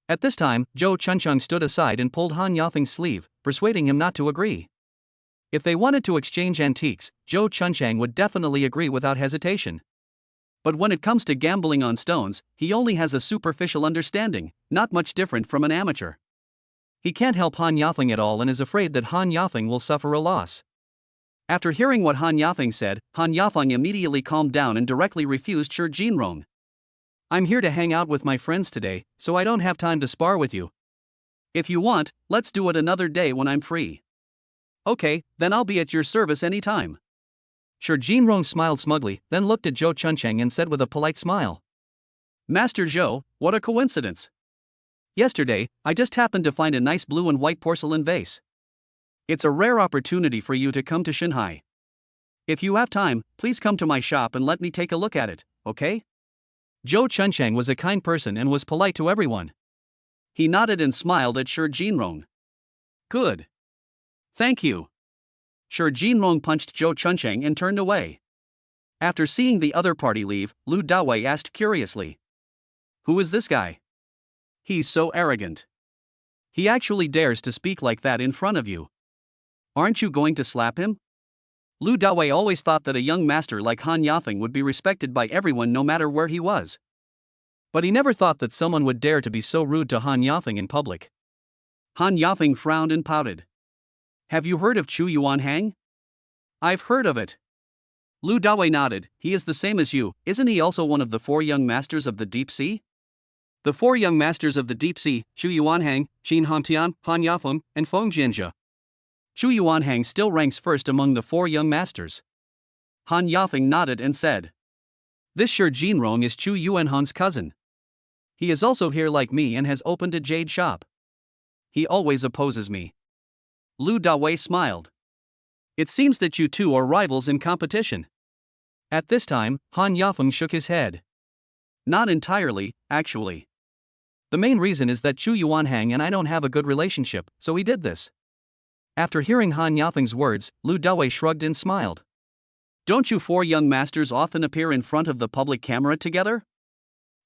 At this time, Zhou Chuancheng stood aside and pulled Han Yafeng's sleeve, persuading him not to agree. If they wanted to exchange antiques, Zhou Chuancheng would definitely agree without hesitation. But when it comes to gambling on stones, he only has a superficial understanding, not much different from an amateur. He can't help Han Yafeng at all and is afraid that Han Yafeng will suffer a loss. After hearing what Han Yafeng said, Han Yafeng immediately calmed down and directly refused Sure Jinrong. I'm here to hang out with my friends today, so I don't have time to spar with you. If you want, let's do it another day when I'm free. Okay, then I'll be at your service anytime. Sure Jinrong smiled smugly, then looked at Zhou Chuancheng and said with a polite smile. Master Zhou, what a coincidence. Yesterday, I just happened to find a nice blue and white porcelain vase. It's a rare opportunity for you to come to Shanghai. If you have time, please come to my shop and let me take a look at it, okay? Zhou Chuancheng was a kind person and was polite to everyone. He nodded and smiled at Sure Jinrong. Good. Thank you. Sure Jinrong punched Zhou Chuancheng and turned away. After seeing the other party leave, Lu Dawei asked curiously. Who is this guy? He's so arrogant. He actually dares to speak like that in front of you. Aren't you going to slap him? Lu Dawei always thought that a young master like Han Yafeng would be respected by everyone no matter where he was. But he never thought that someone would dare to be so rude to Han Yafeng in public. Han Yafeng frowned and pouted. Have you heard of Chu Yuanhang? I've heard of it. Lu Dawei nodded. He is the same as you, isn't he also one of the 4 young masters of the deep sea? The 4 young masters of the deep sea, Chu Yuanhang, Qin Hantian, Han Yafeng, and Feng Jianjia. Chu Yuanhang still ranks first among the 4 young masters. Han Yafeng nodded and said. This Sure Jinrong is Chu Yuanhang's cousin. He is also here like me and has opened a jade shop. He always opposes me. Lu Dawei smiled. It seems that you two are rivals in competition. At this time, Han Yafeng shook his head. Not entirely, actually. The main reason is that Chu Yuanhang and I don't have a good relationship, so he did this. After hearing Han Yafeng's words, Lu Dawei shrugged and smiled. Don't you 4 young masters often appear in front of the public camera together?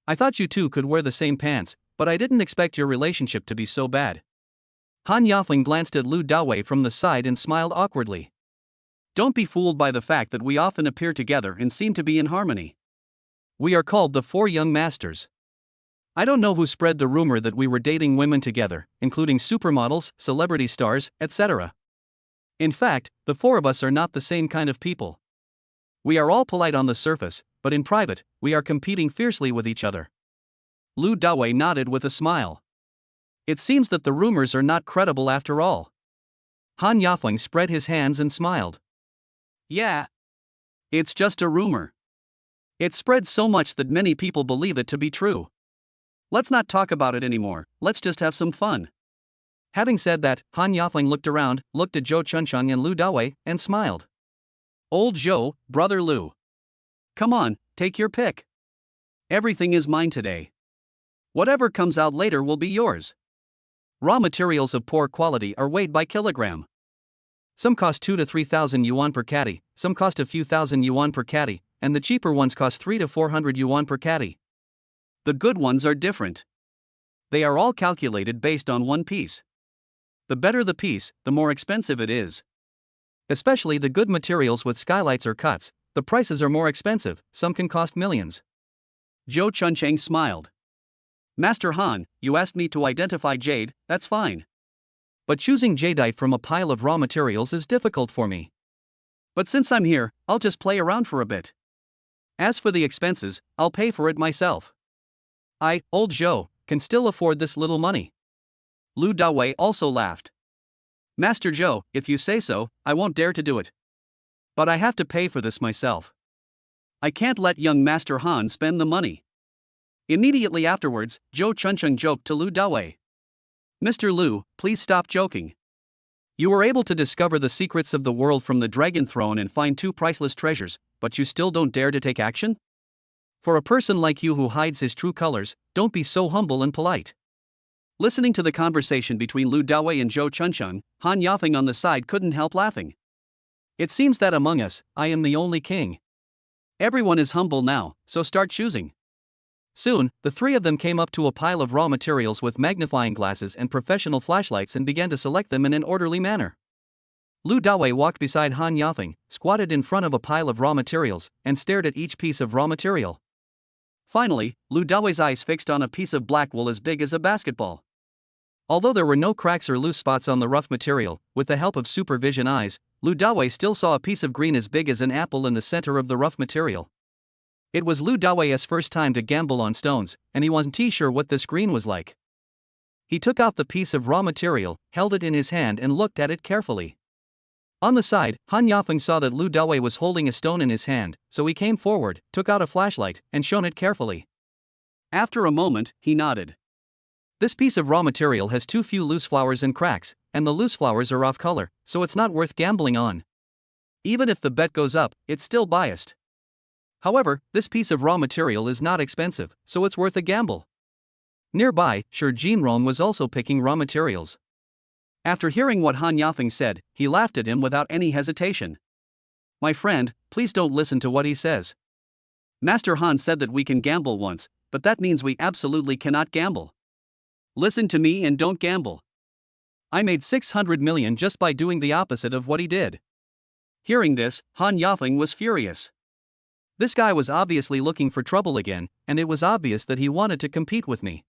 I thought you two could wear the same pants, but I didn't expect your relationship to be so bad. Han Yafeng glanced at Lu Dawei from the side and smiled awkwardly. Don't be fooled by the fact that we often appear together and seem to be in harmony. We are called the Four Young Masters. I don't know who spread the rumor that we were dating women together, including supermodels, celebrity stars, etc. In fact, the four of us are not the same kind of people. We are all polite on the surface, but in private, we are competing fiercely with each other. Lu Dawei nodded with a smile. It seems that the rumors are not credible after all. Han Yafeng spread his hands and smiled. Yeah. It's just a rumor. It spread so much that many people believe it to be true. Let's not talk about it anymore, let's just have some fun. Having said that, Han Yafeng looked around, looked at Zhou Chuncheng and Lu Dawei, and smiled. Old Zhou, brother Lu. Come on, take your pick. Everything is mine today. Whatever comes out later will be yours. Raw materials of poor quality are weighed by kilogram. Some cost 2 to 3,000 yuan per caddy, some cost a few thousand yuan per caddy, and the cheaper ones cost 3 to 400 yuan per caddy. The good ones are different. They are all calculated based on one piece. The better the piece, the more expensive it is. Especially the good materials with skylights or cuts, the prices are more expensive, some can cost millions. Zhou Chuncheng smiled. Master Han, you asked me to identify jade, that's fine. But choosing jadeite from a pile of raw materials is difficult for me. But since I'm here, I'll just play around for a bit. As for the expenses, I'll pay for it myself. I, old Zhou, can still afford this little money. Lu Dawei also laughed. Master Zhou, if you say so, I won't dare to do it. But I have to pay for this myself. I can't let young Master Han spend the money. Immediately afterwards, Zhou Chuncheng joked to Lu Dawei. Mr. Lu, please stop joking. You were able to discover the secrets of the world from the Dragon Throne and find 2 priceless treasures, but you still don't dare to take action? For a person like you who hides his true colors, don't be so humble and polite. Listening to the conversation between Lu Dawei and Zhou Chuncheng, Han Yafeng on the side couldn't help laughing. It seems that among us, I am the only king. Everyone is humble now, so start choosing. Soon, the three of them came up to a pile of raw materials with magnifying glasses and professional flashlights and began to select them in an orderly manner. Lu Dawei walked beside Han Yafeng, squatted in front of a pile of raw materials, and stared at each piece of raw material. Finally, Lu Dawei's eyes fixed on a piece of black wool as big as a basketball. Although there were no cracks or loose spots on the rough material, with the help of supervision eyes, Lu Dawei still saw a piece of green as big as an apple in the center of the rough material. It was Lu Dawei's first time to gamble on stones, and he wasn't sure what this green was like. He took out the piece of raw material, held it in his hand and looked at it carefully. On the side, Han Yafeng saw that Lu Dawei was holding a stone in his hand, so he came forward, took out a flashlight, and shone it carefully. After a moment, he nodded. This piece of raw material has too few loose flowers and cracks, and the loose flowers are off color, so it's not worth gambling on. Even if the bet goes up, it's still biased. However, this piece of raw material is not expensive, so it's worth a gamble. Nearby, Shi Jinrong was also picking raw materials. After hearing what Han Yafeng said, he laughed at him without any hesitation. My friend, please don't listen to what he says. Master Han said that we can gamble once, but that means we absolutely cannot gamble. Listen to me and don't gamble. I made 600 million just by doing the opposite of what he did. Hearing this, Han Yafeng was furious. This guy was obviously looking for trouble again, and it was obvious that he wanted to compete with me.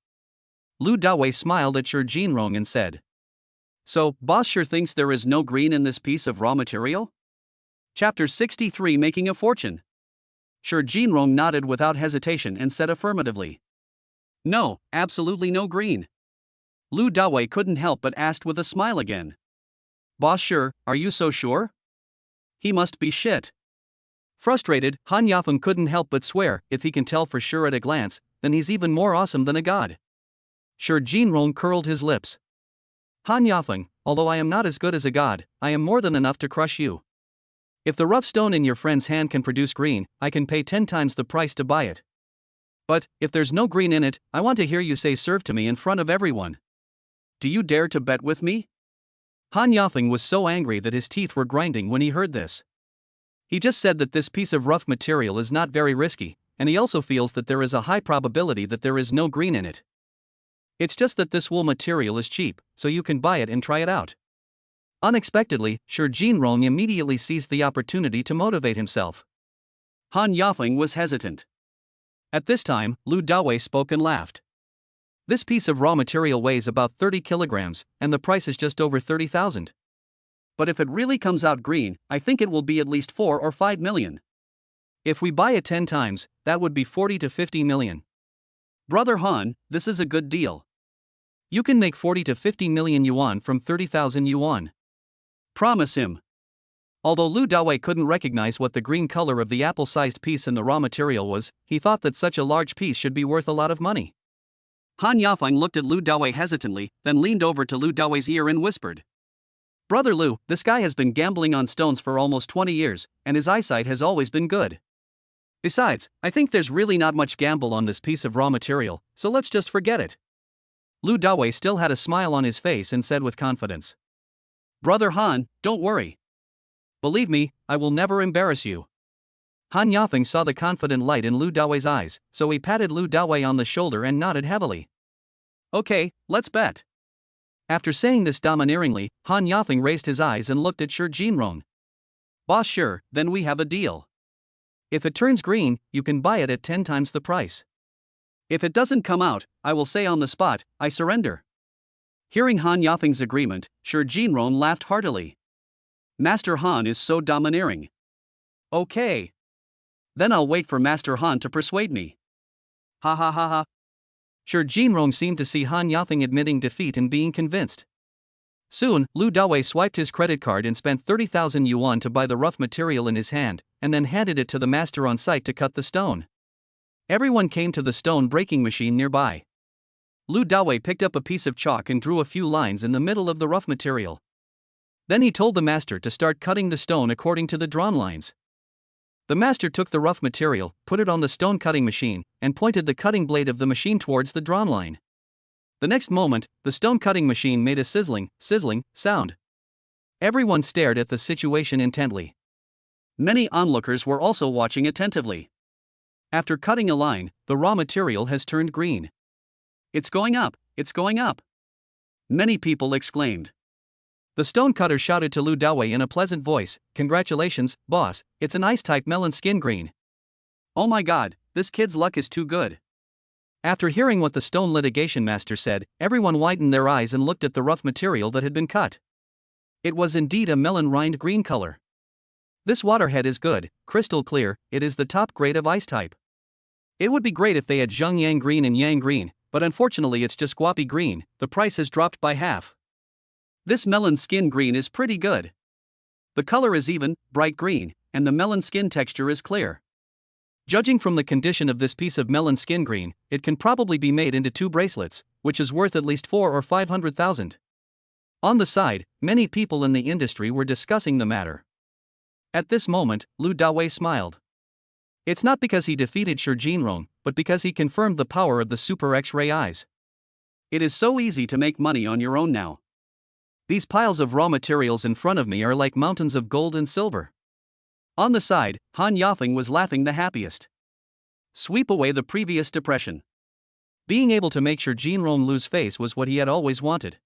Lu Dawei smiled at Shi Jinrong and said, So, boss sure thinks there is no green in this piece of raw material? Chapter 63 Making a Fortune. Shi Jinrong nodded without hesitation and said affirmatively. No, absolutely no green. Lu Dawei couldn't help but asked with a smile again. Boss sure, are you so sure? He must be shit. Frustrated, Han Yafeng couldn't help but swear, if he can tell for sure at a glance, then he's even more awesome than a god. Shi Jinrong curled his lips. Han Yafeng, although I am not as good as a god, I am more than enough to crush you. If the rough stone in your friend's hand can produce green, I can pay 10 times the price to buy it. But, if there's no green in it, I want to hear you say serve to me in front of everyone. Do you dare to bet with me? Han Yafeng was so angry that his teeth were grinding when he heard this. He just said that this piece of rough material is not very risky, and he also feels that there is a high probability that there is no green in it. It's just that this wool material is cheap, so you can buy it and try it out. Unexpectedly, Shi Jinrong immediately seized the opportunity to motivate himself. Han Yafeng was hesitant. At this time, Lu Dawei spoke and laughed. This piece of raw material weighs about 30 kilograms, and the price is just over 30,000. But if it really comes out green, I think it will be at least 4 or 5 million. If we buy it 10 times, that would be 40 to 50 million. Brother Han, this is a good deal. You can make 40 to 50 million yuan from 30,000 yuan. Promise him. Although Lu Dawei couldn't recognize what the green color of the apple-sized piece in the raw material was, he thought that such a large piece should be worth a lot of money. Han Yafeng looked at Lu Dawei hesitantly, then leaned over to Lu Dawei's ear and whispered. Brother Lu, this guy has been gambling on stones for almost 20 years, and his eyesight has always been good. Besides, I think there's really not much gamble on this piece of raw material, so let's just forget it. Lu Dawei still had a smile on his face and said with confidence. Brother Han, don't worry. Believe me, I will never embarrass you. Han Yafeng saw the confident light in Lu Dawei's eyes, so he patted Lu Dawei on the shoulder and nodded heavily. Okay, let's bet. After saying this domineeringly, Han Yafeng raised his eyes and looked at Shi Jinrong. Boss, sure, then we have a deal. If it turns green, you can buy it at 10 times the price. If it doesn't come out, I will say on the spot, I surrender. Hearing Han Yafeng's agreement, Shi Jinrong laughed heartily. Master Han is so domineering. Okay. Then I'll wait for Master Han to persuade me. Ha ha ha ha. Shi Jinrong seemed to see Han Yafeng admitting defeat and being convinced. Soon, Lu Dawei swiped his credit card and spent 30,000 yuan to buy the rough material in his hand, and then handed it to the master on site to cut the stone. Everyone came to the stone breaking machine nearby. Lu Dawei picked up a piece of chalk and drew a few lines in the middle of the rough material. Then he told the master to start cutting the stone according to the drawn lines. The master took the rough material, put it on the stone cutting machine, and pointed the cutting blade of the machine towards the drawn line. The next moment, the stone cutting machine made a sizzling sound. Everyone stared at the situation intently. Many onlookers were also watching attentively. After cutting a line, the raw material has turned green. It's going up, it's going up. Many people exclaimed. The stone cutter shouted to Lu Dawei in a pleasant voice, Congratulations, boss, it's an ice-type melon skin green. Oh my god, this kid's luck is too good. After hearing what the stone litigation master said, everyone widened their eyes and looked at the rough material that had been cut. It was indeed a melon rind green color. This waterhead is good, crystal clear, it is the top grade of ice type. It would be great if they had Zheng Yang green and Yang green, but unfortunately it's just guapi green, the price has dropped by half. This melon skin green is pretty good. The color is even, bright green, and the melon skin texture is clear. Judging from the condition of this piece of melon skin green, it can probably be made into 2 bracelets, which is worth at least 4 or 500,000. On the side, many people in the industry were discussing the matter. At this moment, Lu Dawei smiled. It's not because he defeated Shi Jinrong, but because he confirmed the power of the Super X-ray eyes. It is so easy to make money on your own now. These piles of raw materials in front of me are like mountains of gold and silver. On the side, Han Yafeng was laughing the happiest. Sweep away the previous depression. Being able to make Shi Jinrong lose face was what he had always wanted.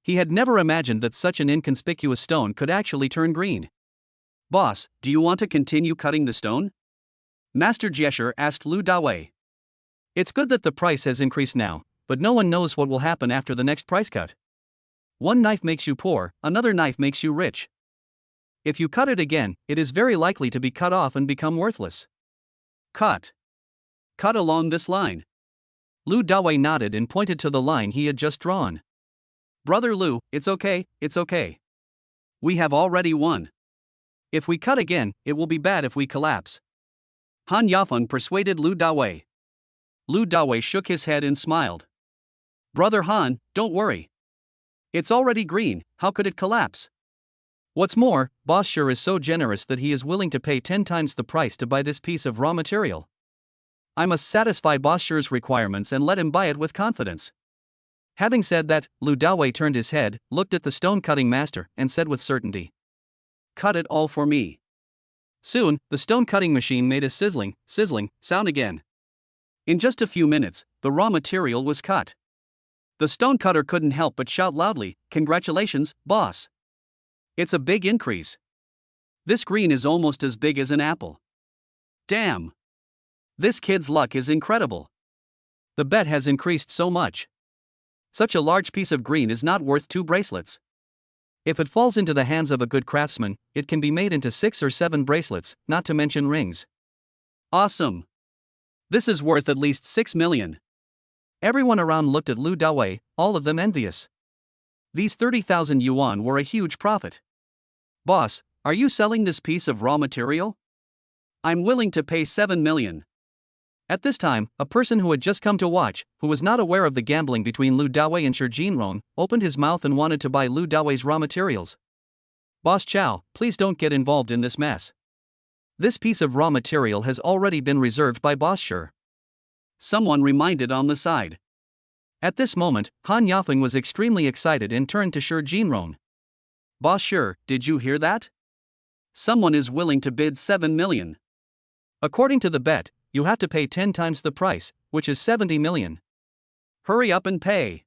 He had never imagined that such an inconspicuous stone could actually turn green. Boss, do you want to continue cutting the stone? Master Jesher asked Lu Dawei. It's good that the price has increased now, but no one knows what will happen after the next price cut. One knife makes you poor, another knife makes you rich. If you cut it again, it is very likely to be cut off and become worthless. Cut. Cut along this line. Lu Dawei nodded and pointed to the line he had just drawn. Brother Lu, it's okay, it's okay. We have already won. If we cut again, it will be bad if we collapse. Han Yafeng persuaded Lu Dawei. Lu Dawei shook his head and smiled. Brother Han, don't worry. It's already green, how could it collapse? What's more, Boss Shi is so generous that he is willing to pay 10 times the price to buy this piece of raw material. I must satisfy Boss Shi's requirements and let him buy it with confidence. Having said that, Lu Dawei turned his head, looked at the stone-cutting master, and said with certainty. Cut it all for me. Soon, the stone-cutting machine made a sizzling sound again. In just a few minutes, the raw material was cut. The stonecutter couldn't help but shout loudly, "Congratulations, boss! It's a big increase. This green is almost as big as an apple. Damn! This kid's luck is incredible. The bet has increased so much. Such a large piece of green is not worth 2 bracelets. If it falls into the hands of a good craftsman, it can be made into 6 or 7 bracelets, not to mention rings. Awesome! This is worth at least 6 million. Everyone around looked at Lu Dawei, all of them envious. These 30,000 yuan were a huge profit. Boss, are you selling this piece of raw material? I'm willing to pay 7 million. At this time, a person who had just come to watch, who was not aware of the gambling between Lu Dawei and Shi Jinrong, opened his mouth and wanted to buy Lu Dawei's raw materials. Boss Chow, please don't get involved in this mess. This piece of raw material has already been reserved by Boss Shi. Someone reminded on the side. At this moment, Han Yafeng was extremely excited and turned to Shi Jinrong. Boss Shi, did you hear that? Someone is willing to bid 7 million. According to the bet, you have to pay 10 times the price, which is 70 million. Hurry up and pay.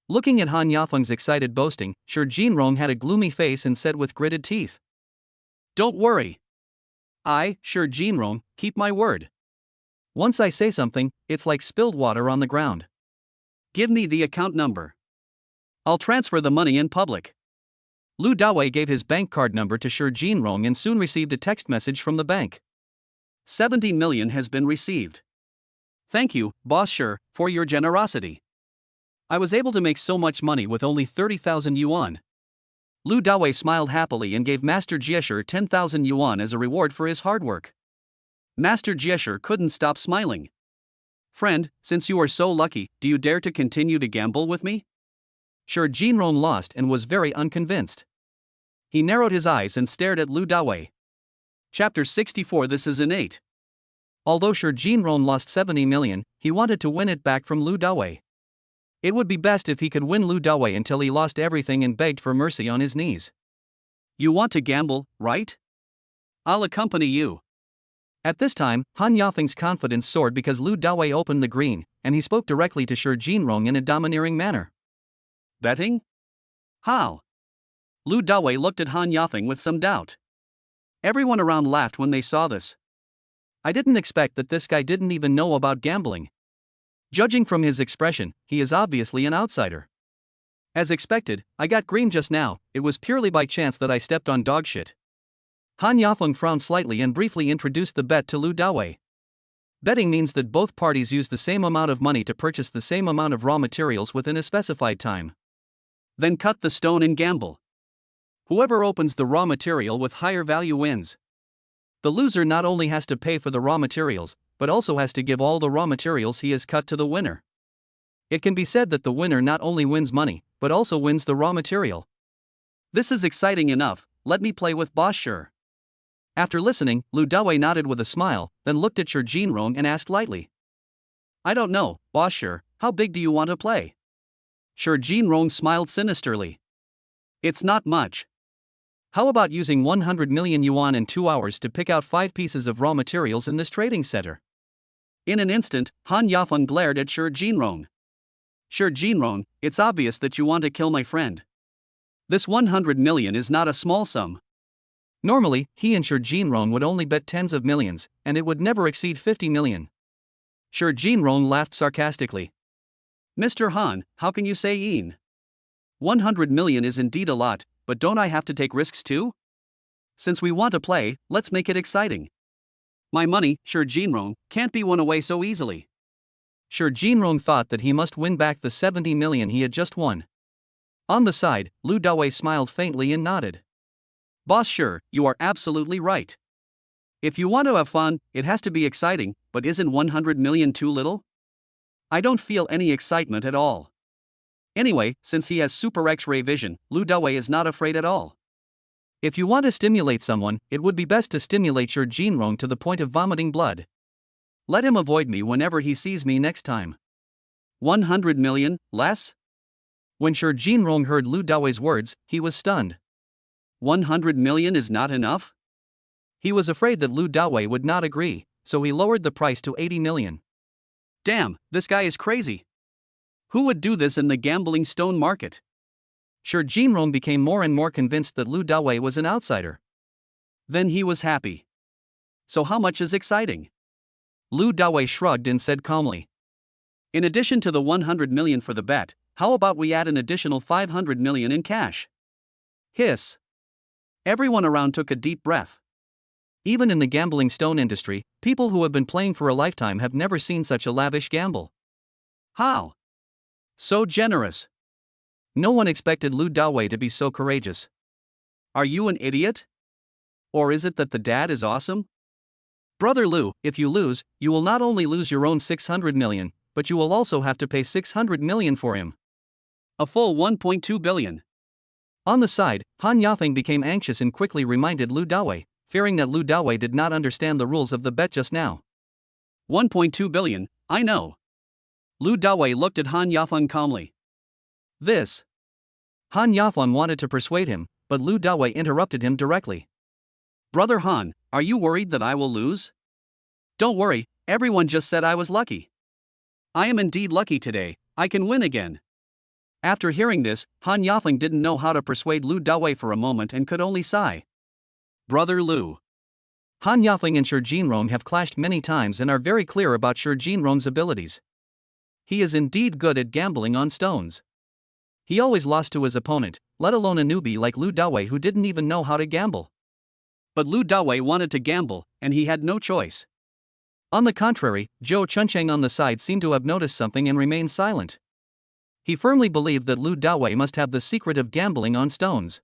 Looking at Han Yafeng's excited boasting, Shi Jinrong had a gloomy face and said with gritted teeth, "Don't worry. I, Shi Jinrong, keep my word. Once I say something, it's like spilled water on the ground. Give me the account number. I'll transfer the money in public." Lu Dawei gave his bank card number to Shi Jinrong and soon received a text message from the bank. 70 million has been received. Thank you, Boss Shi, for your generosity. I was able to make so much money with only 30,000 yuan. Lu Dawei smiled happily and gave Master Jieshi 10,000 yuan as a reward for his hard work. Master Jieshi couldn't stop smiling. Friend, since you are so lucky, do you dare to continue to gamble with me? Shi Jinrong lost and was very unconvinced. He narrowed his eyes and stared at Lu Dawei. Chapter 64. This is innate. Although Shi Jinrong lost 70 million, he wanted to win it back from Lu Dawei. It would be best if he could win Lu Dawei until he lost everything and begged for mercy on his knees. You want to gamble, right? I'll accompany you. At this time, Han Yafeng's confidence soared because Lu Dawei opened the green, and he spoke directly to Shi Jinrong in a domineering manner. Betting? How? Lu Dawei looked at Han Yafeng with some doubt. Everyone around laughed when they saw this. I didn't expect that this guy didn't even know about gambling. Judging from his expression, he is obviously an outsider. As expected, I got green just now. It was purely by chance that I stepped on dog shit. Han Yafeng frowned slightly and briefly introduced the bet to Lu Dawei. Betting means that both parties use the same amount of money to purchase the same amount of raw materials within a specified time. Then cut the stone and gamble. Whoever opens the raw material with higher value wins. The loser not only has to pay for the raw materials, but also has to give all the raw materials he has cut to the winner. It can be said that the winner not only wins money, but also wins the raw material. This is exciting enough, let me play with Boss Shi. After listening, Lu Dawei nodded with a smile, then looked at Shi Jinrong and asked lightly. I don't know, Boss Shi, how big do you want to play? Shi Jinrong smiled sinisterly. It's not much. How about using 100 million yuan in 2 hours to pick out 5 pieces of raw materials in this trading center? In an instant, Han Yafeng glared at Shi Jinrong. Shi Jinrong, it's obvious that you want to kill my friend. This 100 million is not a small sum. Normally, he and Shi Jinrong would only bet tens of millions, and it would never exceed 50 million. Shi Jinrong laughed sarcastically. Mr. Han, how can you say yin? 100 million is indeed a lot, but don't I have to take risks too? Since we want to play, let's make it exciting. My money, Shi Jinrong, can't be won away so easily. Shi Jinrong thought that he must win back the 70 million he had just won. On the side, Lu Dawei smiled faintly and nodded. Boss Shi, you are absolutely right. If you want to have fun, it has to be exciting, but isn't 100 million too little? I don't feel any excitement at all. Anyway, since he has super X-ray vision, Lu Dawei is not afraid at all. If you want to stimulate someone, it would be best to stimulate Shi Jinrong to the point of vomiting blood. Let him avoid me whenever he sees me next time. 100 million, less? When Shi Jinrong heard Lu Dawei's words, he was stunned. 100 million is not enough? He was afraid that Lu Dawei would not agree, so he lowered the price to 80 million. Damn, this guy is crazy. Who would do this in the gambling stone market? Sure, Jinrong became more and more convinced that Lu Dawei was an outsider. Then he was happy. So how much is exciting? Lu Dawei shrugged and said calmly. In addition to the 100 million for the bet, how about we add an additional 500 million in cash? Hiss. Everyone around took a deep breath. Even in the gambling stone industry, people who have been playing for a lifetime have never seen such a lavish gamble. How? So generous. No one expected Lu Dawei to be so courageous. Are you an idiot? Or is it that the dad is awesome? Brother Lu, if you lose, you will not only lose your own 600 million, but you will also have to pay 600 million for him. A full 1.2 billion. On the side, Han Yafeng became anxious and quickly reminded Lu Dawei, fearing that Lu Dawei did not understand the rules of the bet just now. 1.2 billion, I know. Lu Dawei looked at Han Yafeng calmly. This. Han Yafeng wanted to persuade him, but Lu Dawei interrupted him directly. Brother Han, are you worried that I will lose? Don't worry, everyone just said I was lucky. I am indeed lucky today, I can win again. After hearing this, Han Yafeng didn't know how to persuade Lu Dawei for a moment and could only sigh. Brother Lu. Han Yafeng and Shi Jinrong have clashed many times and are very clear about Shi Jinrong's abilities. He is indeed good at gambling on stones. He always lost to his opponent, let alone a newbie like Lu Dawei who didn't even know how to gamble. But Lu Dawei wanted to gamble, and he had no choice. On the contrary, Zhou Chuncheng on the side seemed to have noticed something and remained silent. He firmly believed that Lu Dawei must have the secret of gambling on stones.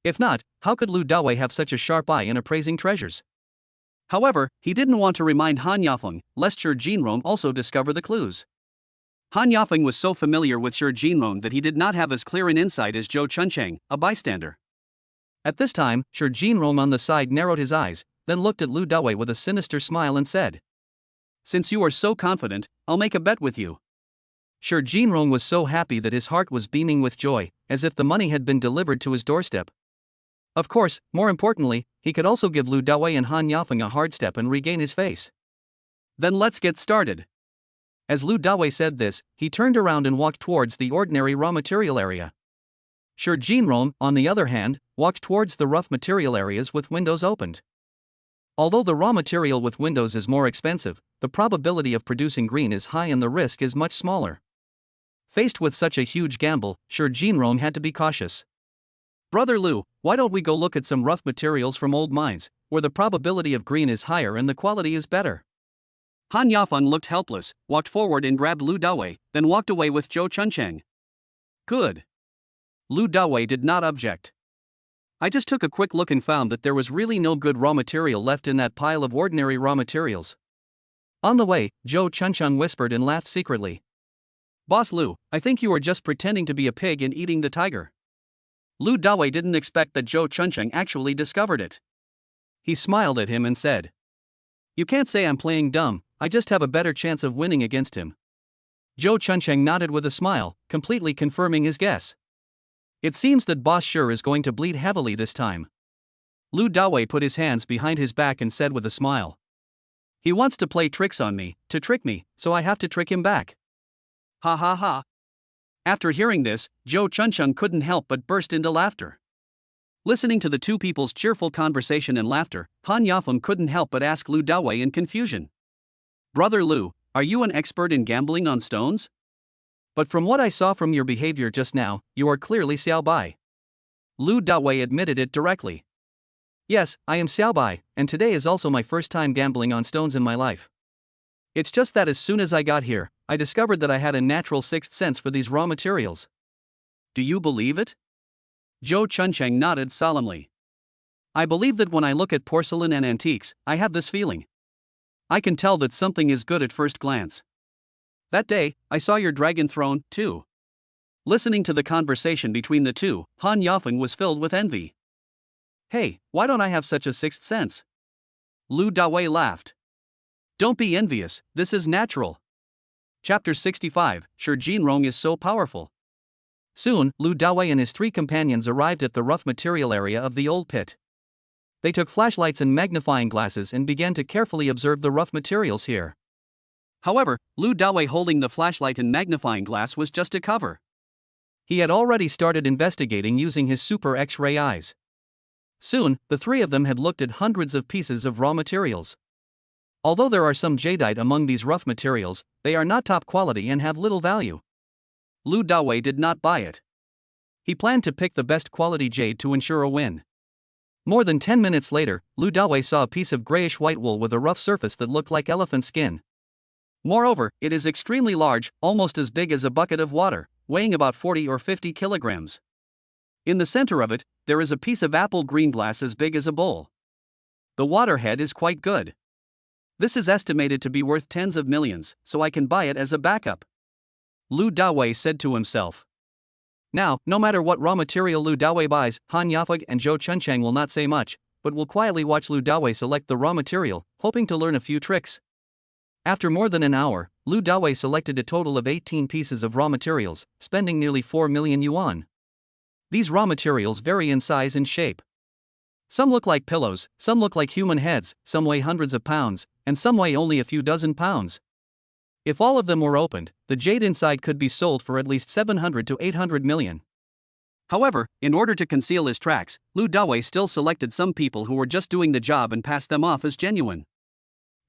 If not, how could Lu Dawei have such a sharp eye in appraising treasures? However, he didn't want to remind Han Yafeng, lest Shi Jinrong also discover the clues. Han Yafeng was so familiar with Shi Jinrong that he did not have as clear an insight as Zhou Chuncheng, a bystander. At this time, Shi Jinrong on the side narrowed his eyes, then looked at Lu Dawei with a sinister smile and said, Since you are so confident, I'll make a bet with you. Shi Jinrong was so happy that his heart was beaming with joy, as if the money had been delivered to his doorstep. Of course, more importantly, he could also give Lu Dawei and Han Yafeng a hard step and regain his face. Then let's get started. As Lu Dawei said this, he turned around and walked towards the ordinary raw material area. Shi Jinrong, on the other hand, walked towards the rough material areas with windows opened. Although the raw material with windows is more expensive, the probability of producing green is high and the risk is much smaller. Faced with such a huge gamble, Shi Jinrong had to be cautious. Brother Lu, why don't we go look at some rough materials from old mines, where the probability of green is higher and the quality is better? Han Yafeng looked helpless, walked forward and grabbed Lu Dawei, then walked away with Zhou Chuncheng. Good. Lu Dawei did not object. I just took a quick look and found that there was really no good raw material left in that pile of ordinary raw materials. On the way, Zhou Chuncheng whispered and laughed secretly. Boss Lu, I think you are just pretending to be a pig and eating the tiger. Lu Dawei didn't expect that Zhou Chuncheng actually discovered it. He smiled at him and said, You can't say I'm playing dumb, I just have a better chance of winning against him. Zhou Chuncheng nodded with a smile, completely confirming his guess. It seems that Boss Shi is going to bleed heavily this time. Lu Dawei put his hands behind his back and said with a smile. He wants to play tricks on me, to trick me, so I have to trick him back. Ha ha ha. After hearing this, Zhou Chuncheng couldn't help but burst into laughter. Listening to the two people's cheerful conversation and laughter, Han Yafeng couldn't help but ask Lu Dawei in confusion. Brother Lu, are you an expert in gambling on stones? But from what I saw from your behavior just now, you are clearly Xiao Bai. Lu Dawei admitted it directly. Yes, I am Xiao Bai, and today is also my first time gambling on stones in my life. It's just that as soon as I got here, I discovered that I had a natural sixth sense for these raw materials. Do you believe it? Zhou Chuncheng nodded solemnly. I believe that when I look at porcelain and antiques, I have this feeling. I can tell that something is good at first glance. That day, I saw your dragon throne, too. Listening to the conversation between the two, Han Yafeng was filled with envy. Hey, why don't I have such a sixth sense? Lu Dawei laughed. Don't be envious, this is natural. Chapter 65, Shi Jinrong is so powerful. Soon, Lu Dawei and his three companions arrived at the rough material area of the old pit. They took flashlights and magnifying glasses and began to carefully observe the rough materials here. However, Lu Dawei holding the flashlight and magnifying glass was just a cover. He had already started investigating using his super X-ray eyes. Soon, the three of them had looked at hundreds of pieces of raw materials. Although there are some jadeite among these rough materials, they are not top quality and have little value. Lu Dawei did not buy it. He planned to pick the best quality jade to ensure a win. More than 10 minutes later, Lu Dawei saw a piece of grayish-white wool with a rough surface that looked like elephant skin. Moreover, it is extremely large, almost as big as a bucket of water, weighing about 40 or 50 kilograms. In the center of it, there is a piece of apple green glass as big as a bowl. The waterhead is quite good. This is estimated to be worth tens of millions, so I can buy it as a backup. Lu Dawei said to himself. Now, no matter what raw material Lu Dawei buys, Han Yafeng and Zhou Chunchang will not say much, but will quietly watch Lu Dawei select the raw material, hoping to learn a few tricks. After more than an hour, Lu Dawei selected a total of 18 pieces of raw materials, spending nearly 4 million yuan. These raw materials vary in size and shape. Some look like pillows, some look like human heads, some weigh hundreds of pounds, and some weigh only a few dozen pounds. If all of them were opened, the jade inside could be sold for at least 700 to 800 million. However, in order to conceal his tracks, Lu Dawei still selected some people who were just doing the job and passed them off as genuine.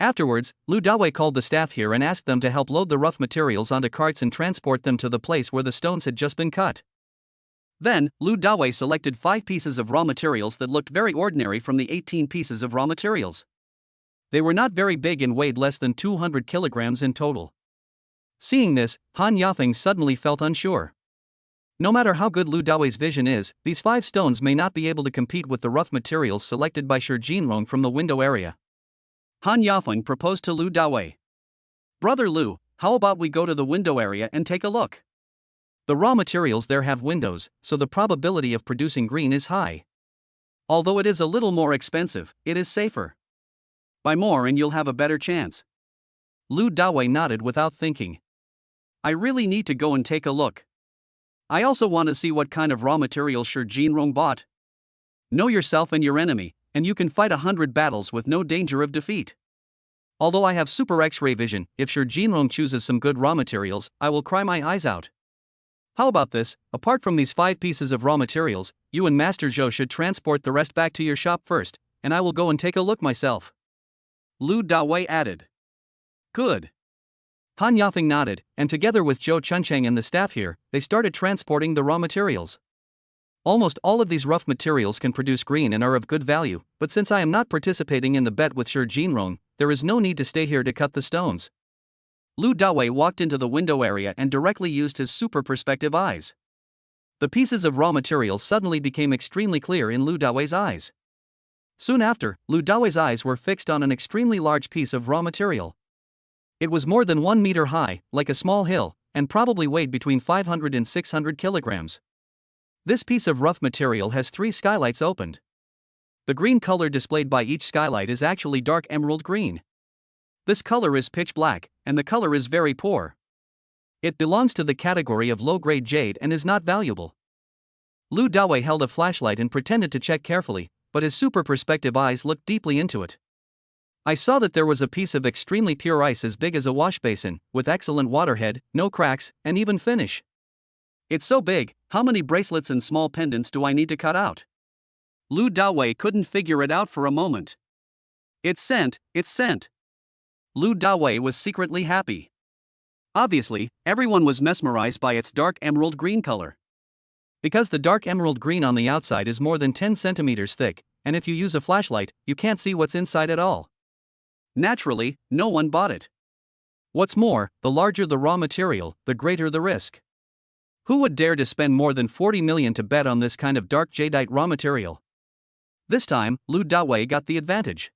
Afterwards, Lu Dawei called the staff here and asked them to help load the rough materials onto carts and transport them to the place where the stones had just been cut. Then, Lu Dawei selected 5 pieces of raw materials that looked very ordinary from the 18 pieces of raw materials. They were not very big and weighed less than 200 kilograms in total. Seeing this, Han Yafeng suddenly felt unsure. No matter how good Lu Dawei's vision is, these 5 stones may not be able to compete with the rough materials selected by Shi Jinrong from the window area. Han Yafeng proposed to Lu Dawei. Brother Lu, how about we go to the window area and take a look? The raw materials there have windows, so the probability of producing green is high. Although it is a little more expensive, it is safer. Buy more and you'll have a better chance. Lu Dawei nodded without thinking. I really need to go and take a look. I also want to see what kind of raw materials Shi Jinrong bought. Know yourself and your enemy, and you can fight 100 battles with no danger of defeat. Although I have super X-ray vision, if Shi Jinrong chooses some good raw materials, I will cry my eyes out. How about this? Apart from these 5 pieces of raw materials, you and Master Zhou should transport the rest back to your shop first, and I will go and take a look myself. Lu Dawei added. Good. Han Yafeng nodded, and together with Zhou Chunchang and the staff here, they started transporting the raw materials. Almost all of these rough materials can produce green and are of good value, but since I am not participating in the bet with Shi Jinrong, there is no need to stay here to cut the stones. Lu Dawei walked into the window area and directly used his super perspective eyes. The pieces of raw materials suddenly became extremely clear in Lu Dawei's eyes. Soon after, Lu Dawei's eyes were fixed on an extremely large piece of raw material. It was more than 1 meter high, like a small hill, and probably weighed between 500 and 600 kilograms. This piece of rough material has 3 skylights opened. The green color displayed by each skylight is actually dark emerald green. This color is pitch black, and the color is very poor. It belongs to the category of low-grade jade and is not valuable. Lu Dawei held a flashlight and pretended to check carefully, but his super perspective eyes looked deeply into it. I saw that there was a piece of extremely pure ice as big as a wash basin, with excellent waterhead, no cracks, and even finish. It's so big, how many bracelets and small pendants do I need to cut out? Lu Dawei couldn't figure it out for a moment. It's sent. Lu Dawei was secretly happy. Obviously, everyone was mesmerized by its dark emerald green color. Because the dark emerald green on the outside is more than 10 centimeters thick, and if you use a flashlight, you can't see what's inside at all. Naturally, no one bought it. What's more, the larger the raw material, the greater the risk. Who would dare to spend more than 40 million to bet on this kind of dark jadeite raw material? This time, Lu Dawei got the advantage.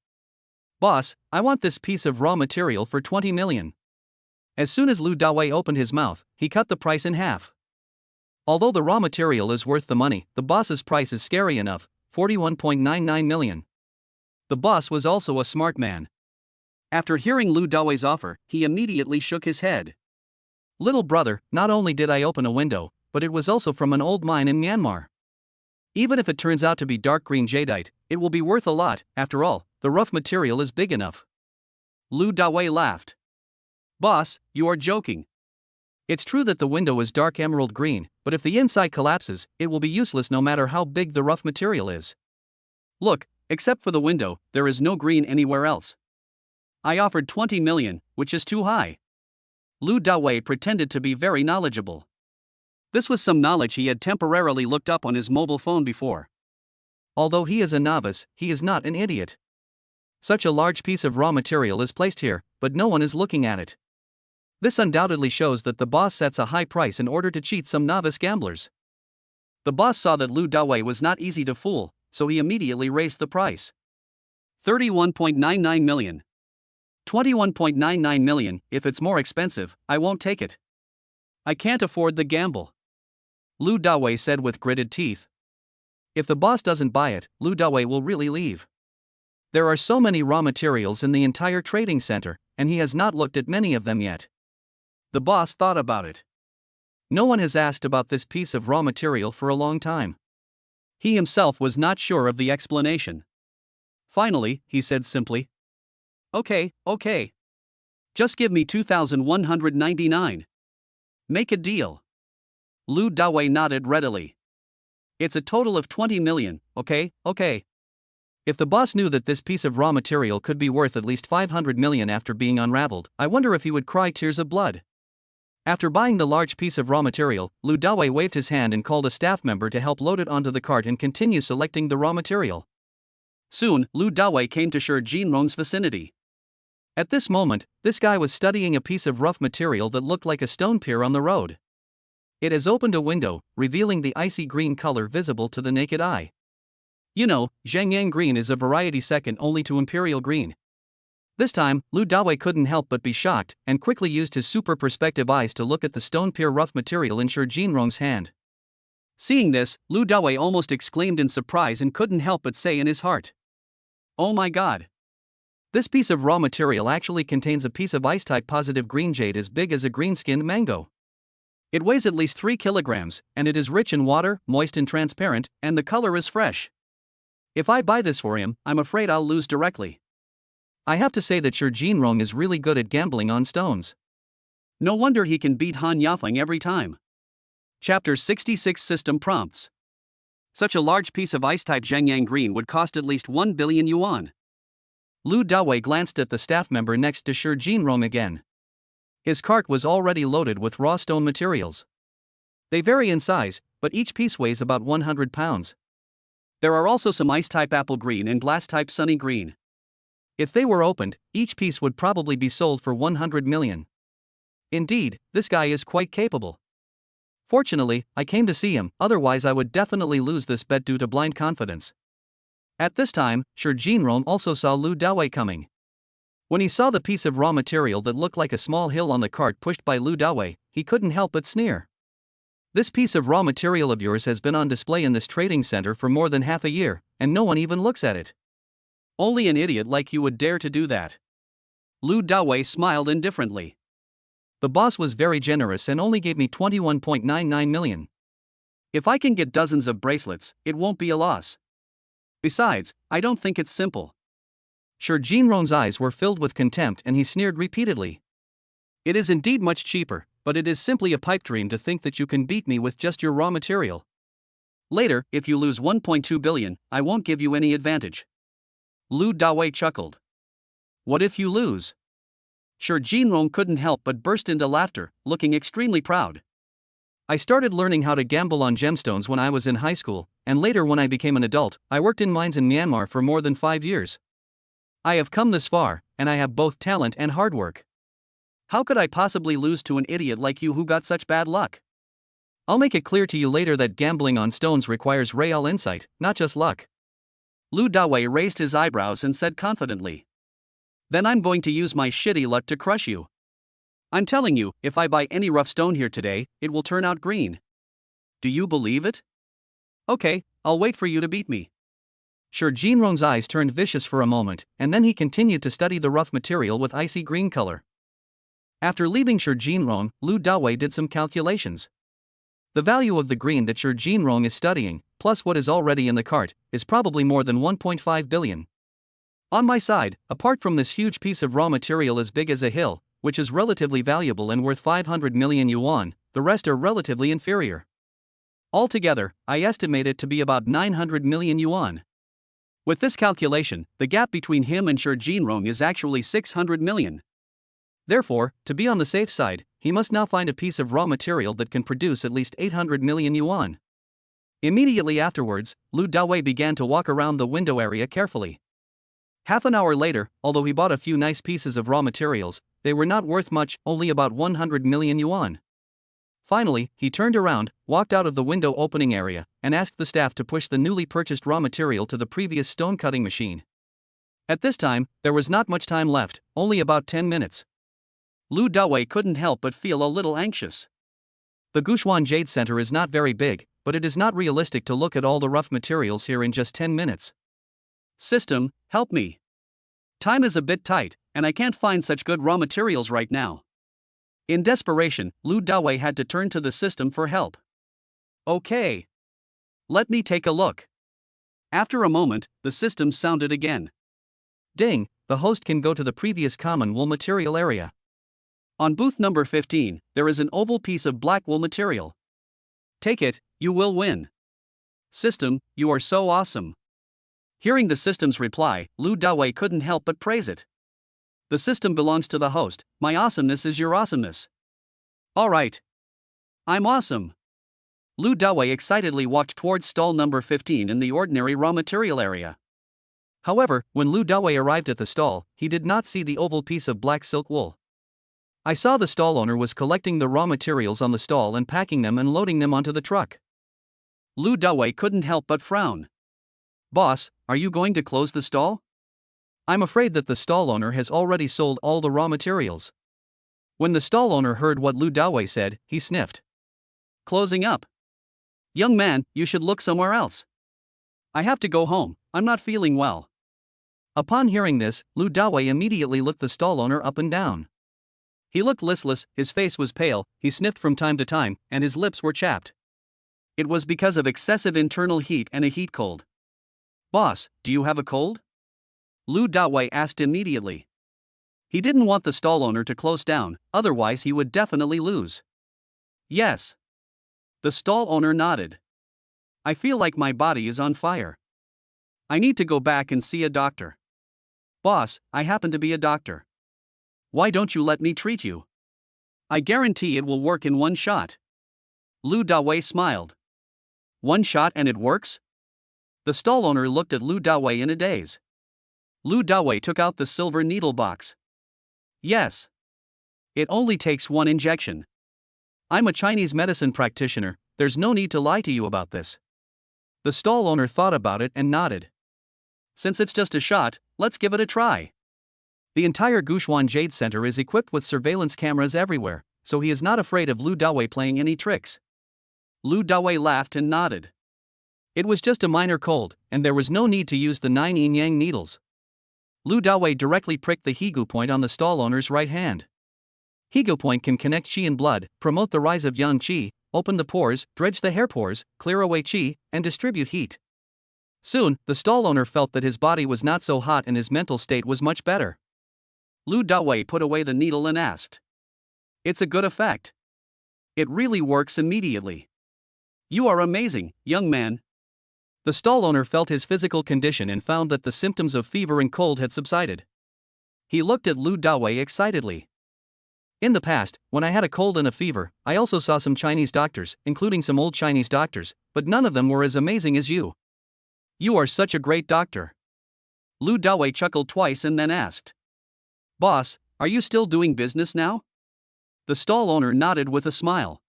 Boss, I want this piece of raw material for 20 million. As soon as Lu Dawei opened his mouth, he cut the price in half. Although the raw material is worth the money, the boss's price is scary enough, 41.99 million. The boss was also a smart man. After hearing Lu Dawei's offer, he immediately shook his head. Little brother, not only did I open a window, but it was also from an old mine in Myanmar. Even if it turns out to be dark green jadeite, it will be worth a lot. After all, the rough material is big enough. Lu Dawei laughed. Boss, you are joking. It's true that the window is dark emerald green, but if the inside collapses, it will be useless no matter how big the rough material is. Look, except for the window, there is no green anywhere else. I offered 20 million, which is too high. Lu Dawei pretended to be very knowledgeable. This was some knowledge he had temporarily looked up on his mobile phone before. Although he is a novice, he is not an idiot. Such a large piece of raw material is placed here, but no one is looking at it. This undoubtedly shows that the boss sets a high price in order to cheat some novice gamblers. The boss saw that Lu Dawei was not easy to fool, so he immediately raised the price. 31.99 million. 21.99 million. If it's more expensive, I won't take it. I can't afford the gamble. Lu Dawei said with gritted teeth. If the boss doesn't buy it, Lu Dawei will really leave. There are so many raw materials in the entire trading center, and he has not looked at many of them yet. The boss thought about it. No one has asked about this piece of raw material for a long time. He himself was not sure of the explanation. Finally, he said simply, Okay. Just give me 2,199. Make a deal. Lu Dawei nodded readily. It's a total of 20 million, okay. If the boss knew that this piece of raw material could be worth at least 500 million after being unraveled, I wonder if he would cry tears of blood. After buying the large piece of raw material, Lu Dawei waved his hand and called a staff member to help load it onto the cart and continue selecting the raw material. Soon, Lu Dawei came to Shi Jinrong's vicinity. At this moment, this guy was studying a piece of rough material that looked like a stone pier on the road. It has opened a window, revealing the icy green color visible to the naked eye. You know, Zhengyang green is a variety second only to imperial green. This time, Lu Dawei couldn't help but be shocked, and quickly used his super perspective eyes to look at the stone pier rough material in Shi Jinrong's hand. Seeing this, Lu Dawei almost exclaimed in surprise and couldn't help but say in his heart, "Oh my god! This piece of raw material actually contains a piece of ice-type positive green jade as big as a green-skinned mango. It weighs at least 3 kilograms, and it is rich in water, moist and transparent, and the color is fresh. If I buy this for him, I'm afraid I'll lose directly. I have to say that Shi Jinrong is really good at gambling on stones. No wonder he can beat Han Yafeng every time." Chapter 66 System Prompts. Such a large piece of ice-type Zhengyang green would cost at least 1 billion yuan. Lu Dawei glanced at the staff member next to Shi Jinrong again. His cart was already loaded with raw stone materials. They vary in size, but each piece weighs about 100 pounds. There are also some ice-type apple green and glass-type sunny green. If they were opened, each piece would probably be sold for 100 million. Indeed, this guy is quite capable. Fortunately, I came to see him, otherwise I would definitely lose this bet due to blind confidence. At this time, Shi Jinrong also saw Lu Dawei coming. When he saw the piece of raw material that looked like a small hill on the cart pushed by Lu Dawei, he couldn't help but sneer. "This piece of raw material of yours has been on display in this trading center for more than half a year, and no one even looks at it. Only an idiot like you would dare to do that." Lu Dawei smiled indifferently. "The boss was very generous and only gave me 21.99 million. If I can get dozens of bracelets, it won't be a loss. Besides, I don't think it's simple." Shi Jinrong's eyes were filled with contempt and he sneered repeatedly. "It is indeed much cheaper, but it is simply a pipe dream to think that you can beat me with just your raw material. Later, if you lose 1.2 billion, I won't give you any advantage." Lu Dawei chuckled. "What if you lose?" Shi Jinrong couldn't help but burst into laughter, looking extremely proud. "I started learning how to gamble on gemstones when I was in high school, and later when I became an adult, I worked in mines in Myanmar for more than 5 years. I have come this far, and I have both talent and hard work. How could I possibly lose to an idiot like you who got such bad luck? I'll make it clear to you later that gambling on stones requires real insight, not just luck." Lu Dawei raised his eyebrows and said confidently, "Then I'm going to use my shitty luck to crush you. I'm telling you, if I buy any rough stone here today, it will turn out green. Do you believe it? Okay, I'll wait for you to beat me." Shi Jinrong's eyes turned vicious for a moment, and then he continued to study the rough material with icy green color. After leaving Shi Jinrong, Lu Dawei did some calculations. The value of the green that Shi Jinrong is studying, plus what is already in the cart, is probably more than 1.5 billion. On my side, apart from this huge piece of raw material as big as a hill, which is relatively valuable and worth 500 million yuan, the rest are relatively inferior. Altogether, I estimate it to be about 900 million yuan. With this calculation, the gap between him and Shi Jinrong is actually 600 million. Therefore, to be on the safe side, he must now find a piece of raw material that can produce at least 800 million yuan. Immediately afterwards, Lu Dawei began to walk around the window area carefully. Half an hour later, although he bought a few nice pieces of raw materials, they were not worth much, only about 100 million yuan. Finally, he turned around, walked out of the window opening area, and asked the staff to push the newly purchased raw material to the previous stone cutting machine. At this time, there was not much time left, only about 10 minutes. Lu Dawei couldn't help but feel a little anxious. The Gushuan Jade Center is not very big, but it is not realistic to look at all the rough materials here in just 10 minutes. System, help me. Time is a bit tight, and I can't find such good raw materials right now. In desperation, Lu Dawei had to turn to the system for help. Okay. Let me take a look. After a moment, the system sounded again. Ding, the host can go to the previous common wool material area. On booth number 15, there is an oval piece of black wool material. Take it, you will win. System, you are so awesome. Hearing the system's reply, Lu Dawei couldn't help but praise it. The system belongs to the host, my awesomeness is your awesomeness. Alright. I'm awesome. Lu Dawei excitedly walked towards stall number 15 in the ordinary raw material area. However, when Lu Dawei arrived at the stall, he did not see the oval piece of black silk wool. I saw the stall owner was collecting the raw materials on the stall and packing them and loading them onto the truck. Lu Dawei couldn't help but frown. Boss, are you going to close the stall? I'm afraid that the stall owner has already sold all the raw materials. When the stall owner heard what Lu Dawei said, he sniffed. Closing up. Young man, you should look somewhere else. I have to go home, I'm not feeling well. Upon hearing this, Lu Dawei immediately looked the stall owner up and down. He looked listless, his face was pale, he sniffed from time to time, and his lips were chapped. It was because of excessive internal heat and a heat cold. Boss, do you have a cold? Lu Dawei asked immediately. He didn't want the stall owner to close down, otherwise he would definitely lose. Yes. The stall owner nodded. I feel like my body is on fire. I need to go back and see a doctor. Boss, I happen to be a doctor. Why don't you let me treat you? I guarantee it will work in one shot. Lu Dawei smiled. One shot and it works? The stall owner looked at Lu Dawei in a daze. Lu Dawei took out the silver needle box. Yes. It only takes one injection. I'm a Chinese medicine practitioner, there's no need to lie to you about this. The stall owner thought about it and nodded. Since it's just a shot, let's give it a try. The entire Gushuan Jade Center is equipped with surveillance cameras everywhere, so he is not afraid of Lu Dawei playing any tricks. Lu Dawei laughed and nodded. It was just a minor cold, and there was no need to use the 9 yin-yang needles. Lu Dawei directly pricked the Higu point on the stall owner's right hand. Higu point can connect qi and blood, promote the rise of yang qi, open the pores, dredge the hair pores, clear away qi, and distribute heat. Soon, the stall owner felt that his body was not so hot and his mental state was much better. Lu Dawei put away the needle and asked. It's a good effect. It really works immediately. You are amazing, young man. The stall owner felt his physical condition and found that the symptoms of fever and cold had subsided. He looked at Lu Dawei excitedly. In the past, when I had a cold and a fever, I also saw some Chinese doctors, including some old Chinese doctors, but none of them were as amazing as you. You are such a great doctor. Lu Dawei chuckled twice and then asked. Boss, are you still doing business now? The stall owner nodded with a smile.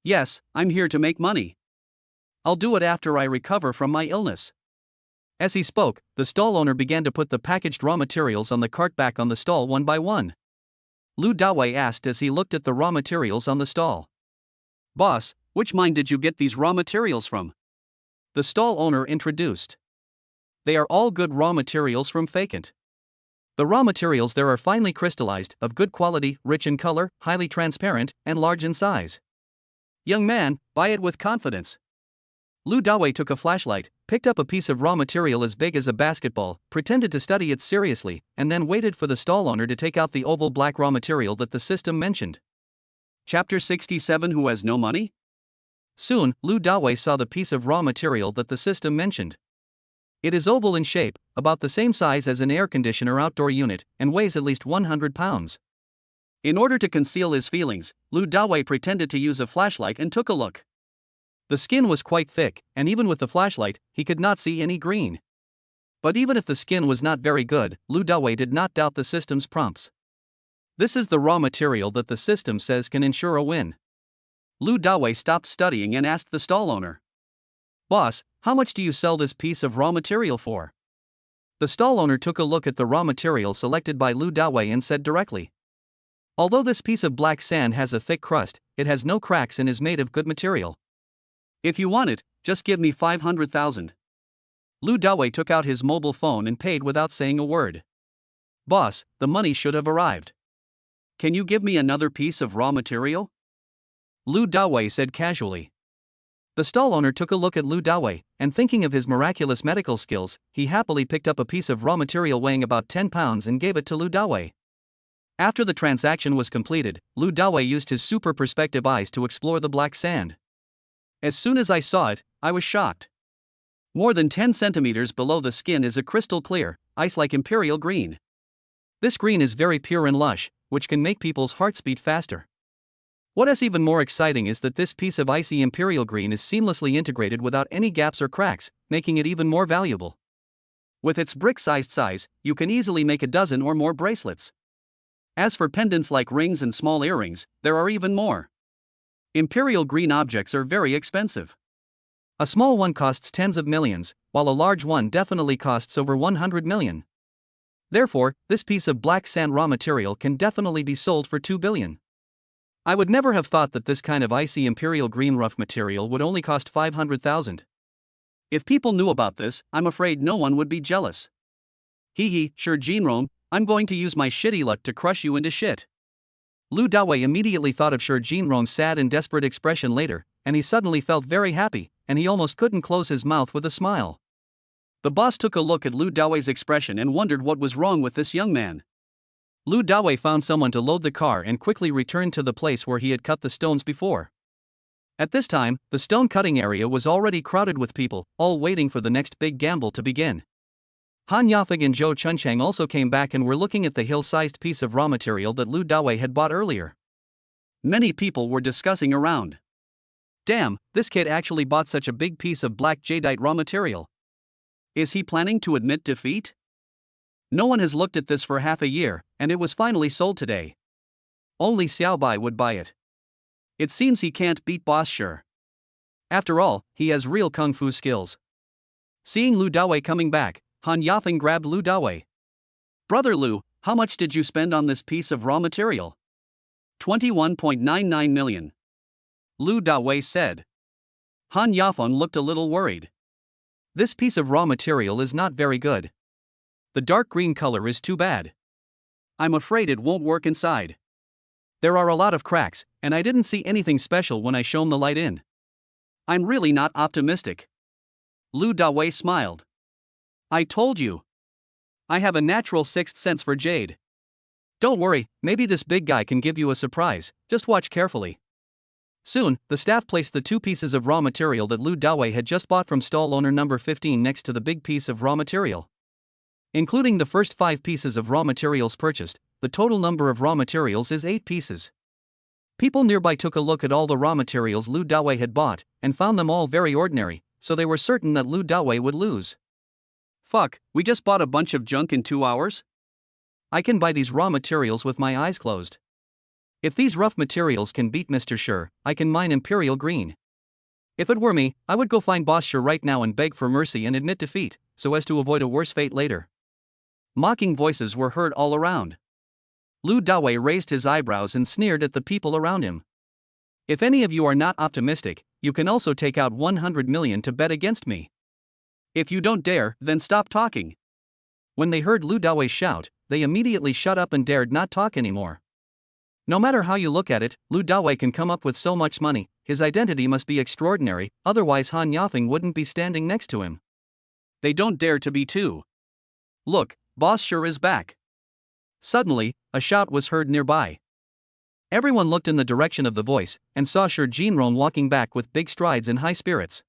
Yes, I'm here to make money. I'll do it after I recover from my illness. As he spoke, the stall owner began to put the packaged raw materials on the cart back on the stall one by one. Lu Dawei asked as he looked at the raw materials on the stall. Boss, which mine did you get these raw materials from? The stall owner introduced. They are all good raw materials from Fakant. The raw materials there are finely crystallized, of good quality, rich in color, highly transparent, and large in size. Young man, buy it with confidence. Lu Dawei took a flashlight, picked up a piece of raw material as big as a basketball, pretended to study it seriously, and then waited for the stall owner to take out the oval black raw material that the system mentioned. Chapter 67 Who Has No Money? Soon, Lu Dawei saw the piece of raw material that the system mentioned. It is oval in shape, about the same size as an air conditioner outdoor unit, and weighs at least 100 pounds. In order to conceal his feelings, Lu Dawei pretended to use a flashlight and took a look. The skin was quite thick, and even with the flashlight, he could not see any green. But even if the skin was not very good, Lu Dawei did not doubt the system's prompts. This is the raw material that the system says can ensure a win. Lu Dawei stopped studying and asked the stall owner, "Boss, how much do you sell this piece of raw material for?" The stall owner took a look at the raw material selected by Lu Dawei and said directly, "Although this piece of black sand has a thick crust, it has no cracks and is made of good material. If you want it, just give me 500,000. Lu Dawei took out his mobile phone and paid without saying a word. "Boss, the money should have arrived. Can you give me another piece of raw material?" Lu Dawei said casually. The stall owner took a look at Lu Dawei, and thinking of his miraculous medical skills, he happily picked up a piece of raw material weighing about 10 pounds and gave it to Lu Dawei. After the transaction was completed, Lu Dawei used his super perspective eyes to explore the black sand. As soon as I saw it, I was shocked. More than 10 centimeters below the skin is a crystal clear, ice-like imperial green. This green is very pure and lush, which can make people's hearts beat faster. What is even more exciting is that this piece of icy imperial green is seamlessly integrated without any gaps or cracks, making it even more valuable. With its brick-sized size, you can easily make a dozen or more bracelets. As for pendants like rings and small earrings, there are even more. Imperial green objects are very expensive. A small one costs tens of millions, while a large one definitely costs over 100 million. Therefore, this piece of black sand raw material can definitely be sold for 2 billion. I would never have thought that this kind of icy imperial green rough material would only cost 500,000. If people knew about this, I'm afraid no one would be jealous. Hee, sure Jinrong, I'm going to use my shitty luck to crush you into shit. Lu Dawei immediately thought of Sure Jinrong's sad and desperate expression later, and he suddenly felt very happy, and he almost couldn't close his mouth with a smile. The boss took a look at Lu Dawei's expression and wondered what was wrong with this young man. Lu Dawei found someone to load the car and quickly returned to the place where he had cut the stones before. At this time, the stone cutting area was already crowded with people, all waiting for the next big gamble to begin. Han Yafeng and Zhou Chunchang also came back and were looking at the hill-sized piece of raw material that Lu Dawei had bought earlier. Many people were discussing around. Damn, this kid actually bought such a big piece of black jadeite raw material. Is he planning to admit defeat? No one has looked at this for half a year, and it was finally sold today. Only Xiaobai would buy it. It seems he can't beat Boss Sure. After all, he has real kung fu skills. Seeing Lu Dawei coming back, Han Yafeng grabbed Lu Dawei. "Brother Lu, how much did you spend on this piece of raw material?" 21.99 million. Lu Dawei said. Han Yafeng looked a little worried. This piece of raw material is not very good. The dark green color is too bad. I'm afraid it won't work inside. There are a lot of cracks, and I didn't see anything special when I shone the light in. I'm really not optimistic. Lu Dawei smiled. I told you. I have a natural sixth sense for jade. Don't worry, maybe this big guy can give you a surprise, just watch carefully. Soon, the staff placed the 2 pieces of raw material that Lu Dawei had just bought from stall owner number 15 next to the big piece of raw material. Including the first 5 pieces of raw materials purchased, the total number of raw materials is 8 pieces. People nearby took a look at all the raw materials Lu Dawei had bought, and found them all very ordinary, so they were certain that Lu Dawei would lose. Fuck, we just bought a bunch of junk in 2 hours? I can buy these raw materials with my eyes closed. If these rough materials can beat Mr. Sure, I can mine Imperial Green. If it were me, I would go find Boss Sure right now and beg for mercy and admit defeat, so as to avoid a worse fate later. Mocking voices were heard all around. Lu Dawei raised his eyebrows and sneered at the people around him. If any of you are not optimistic, you can also take out 100 million to bet against me. If you don't dare, then stop talking. When they heard Lu Dawei shout, they immediately shut up and dared not talk anymore. No matter how you look at it, Lu Dawei can come up with so much money, his identity must be extraordinary, otherwise Han Yafeng wouldn't be standing next to him. They don't dare to be too. Look, Boss sure is back. Suddenly, a shout was heard nearby. Everyone looked in the direction of the voice, and saw Shi Jinrong walking back with big strides and high spirits.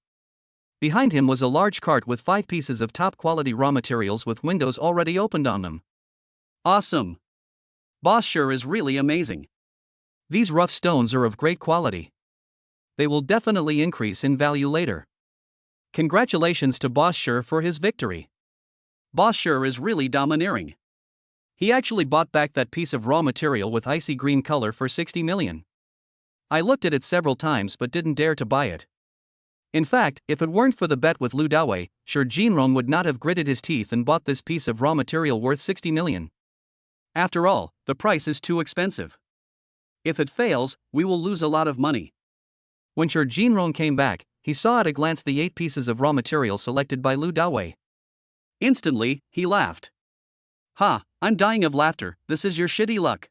Behind him was a large cart with 5 pieces of top-quality raw materials with windows already opened on them. Awesome! Boss sure is really amazing. These rough stones are of great quality. They will definitely increase in value later. Congratulations to Boss Sure for his victory. Boss Sure is really domineering. He actually bought back that piece of raw material with icy green color for 60 million. I looked at it several times but didn't dare to buy it. In fact, if it weren't for the bet with Lu Dawei, Shi Jinrong would not have gritted his teeth and bought this piece of raw material worth 60 million. After all, the price is too expensive. If it fails, we will lose a lot of money. When Shi Jinrong came back, he saw at a glance the 8 pieces of raw material selected by Lu Dawei. Instantly, he laughed. Ha, I'm dying of laughter, this is your shitty luck.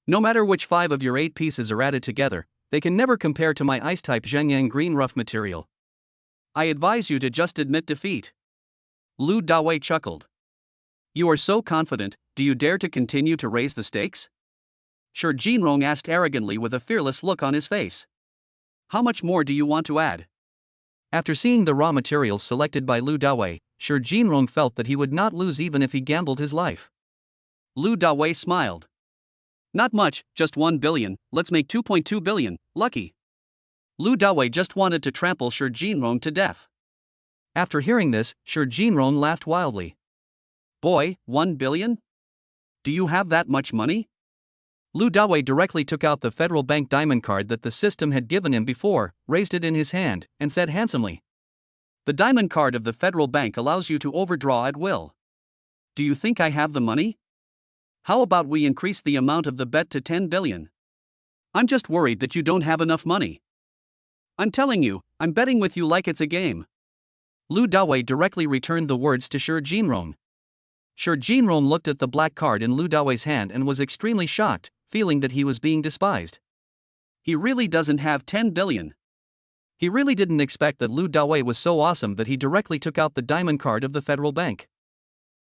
No matter which 5 of your 8 pieces are added together, they can never compare to my ice-type Zhenyang green rough material. I advise you to just admit defeat. Lu Dawei chuckled. You are so confident, do you dare to continue to raise the stakes? Shi Jinrong asked arrogantly with a fearless look on his face. How much more do you want to add? After seeing the raw materials selected by Lu Dawei, Shi Jinrong felt that he would not lose even if he gambled his life. Lu Dawei smiled. Not much, just 1 billion, let's make 2.2 billion, lucky. Lu Dawei just wanted to trample Shi Jinrong to death. After hearing this, Shi Jinrong laughed wildly. Boy, 1 billion? Do you have that much money? Lu Dawei directly took out the Federal Bank diamond card that the system had given him before, raised it in his hand, and said handsomely. The diamond card of the Federal Bank allows you to overdraw at will. Do you think I have the money? How about we increase the amount of the bet to 10 billion? I'm just worried that you don't have enough money. I'm telling you, I'm betting with you like it's a game. Lu Dawei directly returned the words to Shi Jinrong. Shi Jinrong looked at the black card in Lu Dawei's hand and was extremely shocked, feeling that he was being despised. He really doesn't have 10 billion. He really didn't expect that Lu Dawei was so awesome that he directly took out the diamond card of the Federal Bank.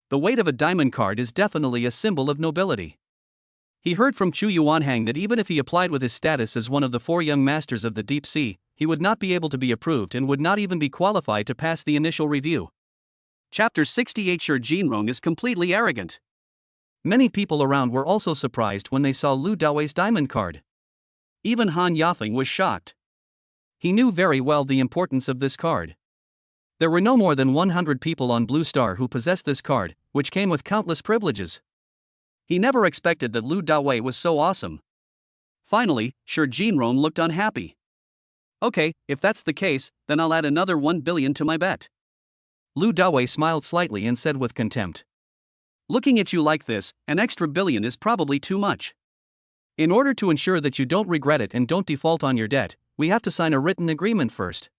The weight of a diamond card is definitely a symbol of nobility. He heard from Chu Yuanhang that even if he applied with his status as one of the 4 young masters of the deep sea, he would not be able to be approved and would not even be qualified to pass the initial review. Chapter 68 Shi Jinrong is completely arrogant. Many people around were also surprised when they saw Lu Dawei's diamond card. Even Han Yafeng was shocked. He knew very well the importance of this card. There were no more than 100 people on Blue Star who possessed this card, which came with countless privileges. He never expected that Lu Dawei was so awesome. Finally, Shi Jinrong looked unhappy. Okay, if that's the case, then I'll add another 1 billion to my bet. Lu Dawei smiled slightly and said with contempt. Looking at you like this, an extra billion is probably too much. In order to ensure that you don't regret it and don't default on your debt, we have to sign a written agreement first.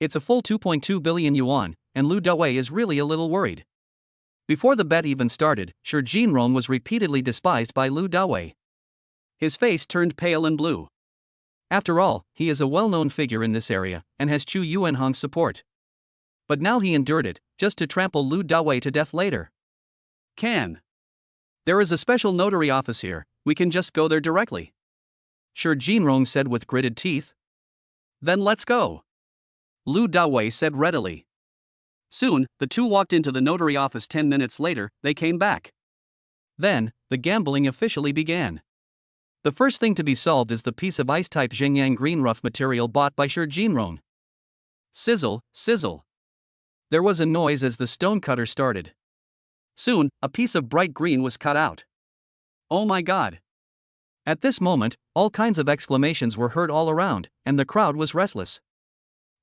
It's a full 2.2 billion yuan, and Lu Dawei is really a little worried. Before the bet even started, Shi Jinrong was repeatedly despised by Lu Dawei. His face turned pale and blue. After all, he is a well-known figure in this area, and has Chu Yuanhang's support. But now he endured it, just to trample Lu Dawei to death later. There is a special notary office here, we can just go there directly. Shi Jinrong said with gritted teeth. Then let's go. Lu Dawei said readily. Soon, the two walked into the notary office. 10 minutes later, they came back. Then, the gambling officially began. The first thing to be solved is the piece of ice-type Zhenyang green rough material bought by Shi Jinrong. Sizzle, sizzle. There was a noise as the stone cutter started. Soon, a piece of bright green was cut out. Oh my god. At this moment, all kinds of exclamations were heard all around, and the crowd was restless.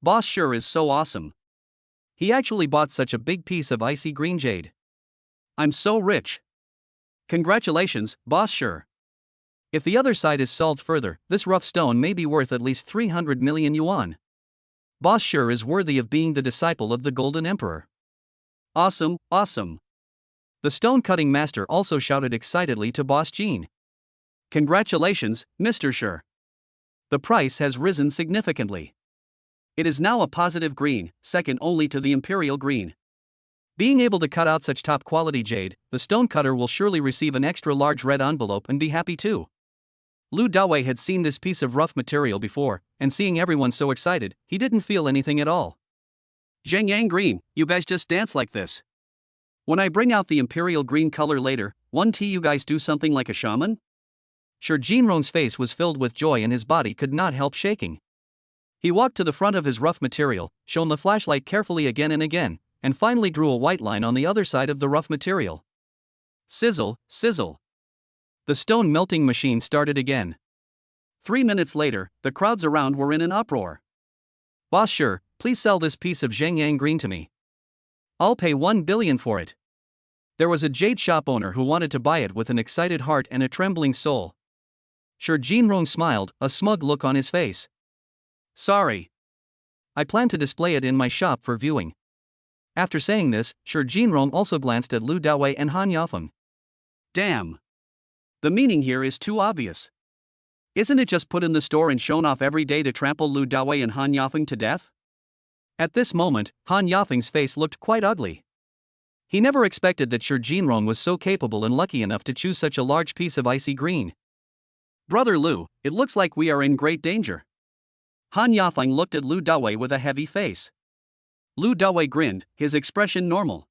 Boss sure is so awesome. He actually bought such a big piece of icy green jade. I'm so rich. Congratulations, Boss sure. If the other side is solved further, this rough stone may be worth at least 300 million yuan. Boss sure is worthy of being the disciple of the Golden Emperor. Awesome, awesome. The stone-cutting master also shouted excitedly to Boss Jean. Congratulations, Mr. Sure. The price has risen significantly. It is now a positive green, second only to the imperial green. Being able to cut out such top quality jade, the stonecutter will surely receive an extra large red envelope and be happy too. Lu Dawei had seen this piece of rough material before, and seeing everyone so excited, he didn't feel anything at all. Zhengyang Green, you guys just dance like this. When I bring out the imperial green color later, you guys do something like a shaman? Sure, Jinrong's face was filled with joy and his body could not help shaking. He walked to the front of his rough material, shone the flashlight carefully again and again, and finally drew a white line on the other side of the rough material. Sizzle, sizzle. The stone melting machine started again. 3 minutes later, the crowds around were in an uproar. Boss Sure, please sell this piece of Zhengyang Green to me. I'll pay 1 billion for it. There was a jade shop owner who wanted to buy it with an excited heart and a trembling soul. Sure, Jinrong smiled, a smug look on his face. Sorry. I plan to display it in my shop for viewing. After saying this, Sure Jinrong also glanced at Lu Dawei and Han Yafeng. Damn. The meaning here is too obvious. Isn't it just put in the store and shown off every day to trample Lu Dawei and Han Yafeng to death? At this moment, Han Yafeng's face looked quite ugly. He never expected that Sure Jinrong was so capable and lucky enough to choose such a large piece of icy green. Brother Lu, it looks like we are in great danger. Han Yafeng looked at Lu Dawei with a heavy face. Lu Dawei grinned, his expression normal.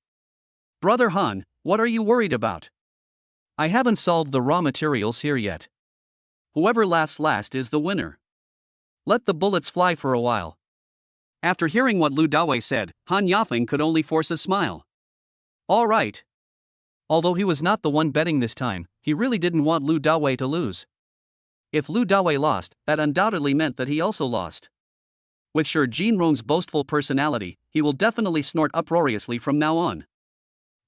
Brother Han, what are you worried about? I haven't solved the raw materials here yet. Whoever laughs last is the winner. Let the bullets fly for a while. After hearing what Lu Dawei said, Han Yafeng could only force a smile. All right. Although he was not the one betting this time, he really didn't want Lu Dawei to lose. If Lu Dawei lost, that undoubtedly meant that he also lost. With Sure Jinrong's boastful personality, he will definitely snort uproariously from now on.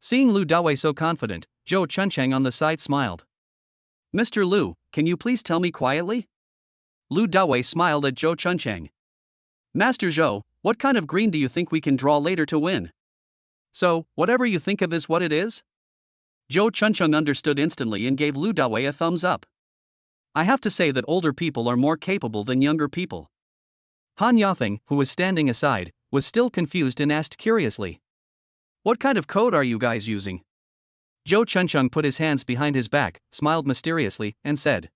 Seeing Lu Dawei so confident, Zhou Chunchang on the side smiled. Mr. Lu, can you please tell me quietly? Lu Dawei smiled at Zhou Chunchang. Master Zhou, what kind of green do you think we can draw later to win? So, whatever you think of is what it is? Zhou Chunchang understood instantly and gave Lu Dawei a thumbs up. I have to say that older people are more capable than younger people. Han Yafeng, who was standing aside, was still confused and asked curiously. What kind of code are you guys using? Zhou Chunchang put his hands behind his back, smiled mysteriously, and said.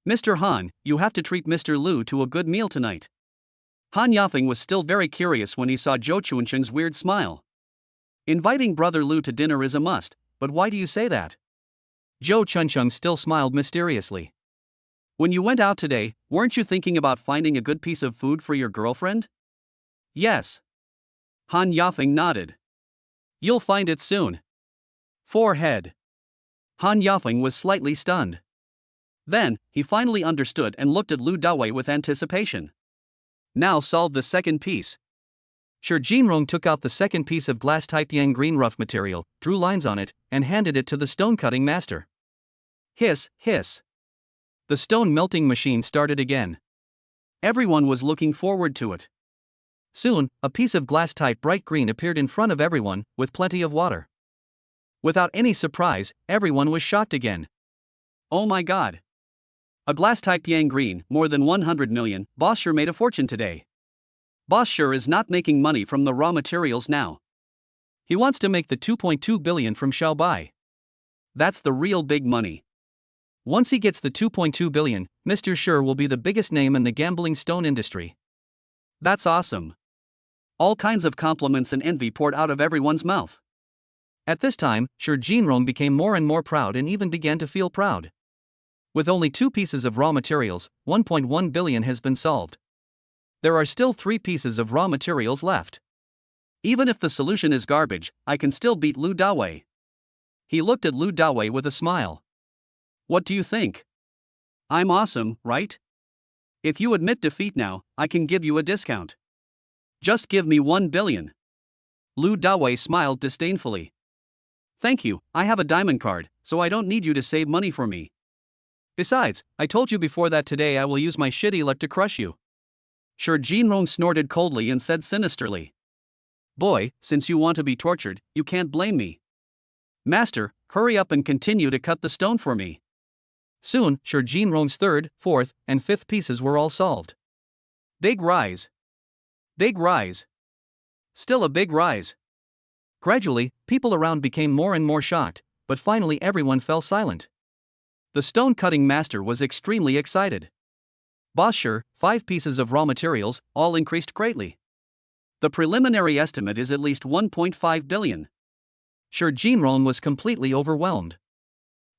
Mr. Han, you have to treat Mr. Lu to a good meal tonight. Han Yafeng was still very curious when he saw Zhou Chunchang's weird smile. Inviting Brother Lu to dinner is a must, but why do you say that? Zhou Chunchang still smiled mysteriously. When you went out today, weren't you thinking about finding a good piece of food for your girlfriend? Yes. Han Yafeng nodded. You'll find it soon. Forehead. Han Yafeng was slightly stunned. Then, he finally understood and looked at Lu Dawei with anticipation. Now solve the second piece. Sure Jinrong took out the second piece of glass type yang green rough material, drew lines on it, and handed it to the stone cutting master. Hiss, hiss. The stone melting machine started again. Everyone was looking forward to it. Soon, a piece of glass type bright green appeared in front of everyone, with plenty of water. Without any surprise, everyone was shocked again. Oh my god! A glass type yang green, more than 100 million, Boss Sure made a fortune today. Boss Sure is not making money from the raw materials now. He wants to make the 2.2 billion from Xiaobai. That's the real big money. Once he gets the 2.2 billion, Mr. Sure will be the biggest name in the gambling stone industry. That's awesome. All kinds of compliments and envy poured out of everyone's mouth. At this time, Sure Jinrong became more and more proud and even began to feel proud. With only 2 pieces of raw materials, 1.1 billion has been solved. There are still 3 pieces of raw materials left. Even if the solution is garbage, I can still beat Lu Dawei. He looked at Lu Dawei with a smile. What do you think? I'm awesome, right? If you admit defeat now, I can give you a discount. Just give me 1 billion. Lu Dawei smiled disdainfully. Thank you, I have a diamond card, so I don't need you to save money for me. Besides, I told you before that today I will use my shitty luck to crush you. Sure Jinrong snorted coldly and said sinisterly. Boy, since you want to be tortured, you can't blame me. Master, hurry up and continue to cut the stone for me. Soon, Shi Jinrong's third, fourth, and fifth pieces were all solved. Big rise. Big rise. Still a big rise. Gradually, people around became more and more shocked, but finally everyone fell silent. The stone-cutting master was extremely excited. Boss Shi, 5 pieces of raw materials, all increased greatly. The preliminary estimate is at least 1.5 billion. Shi Jinrong was completely overwhelmed.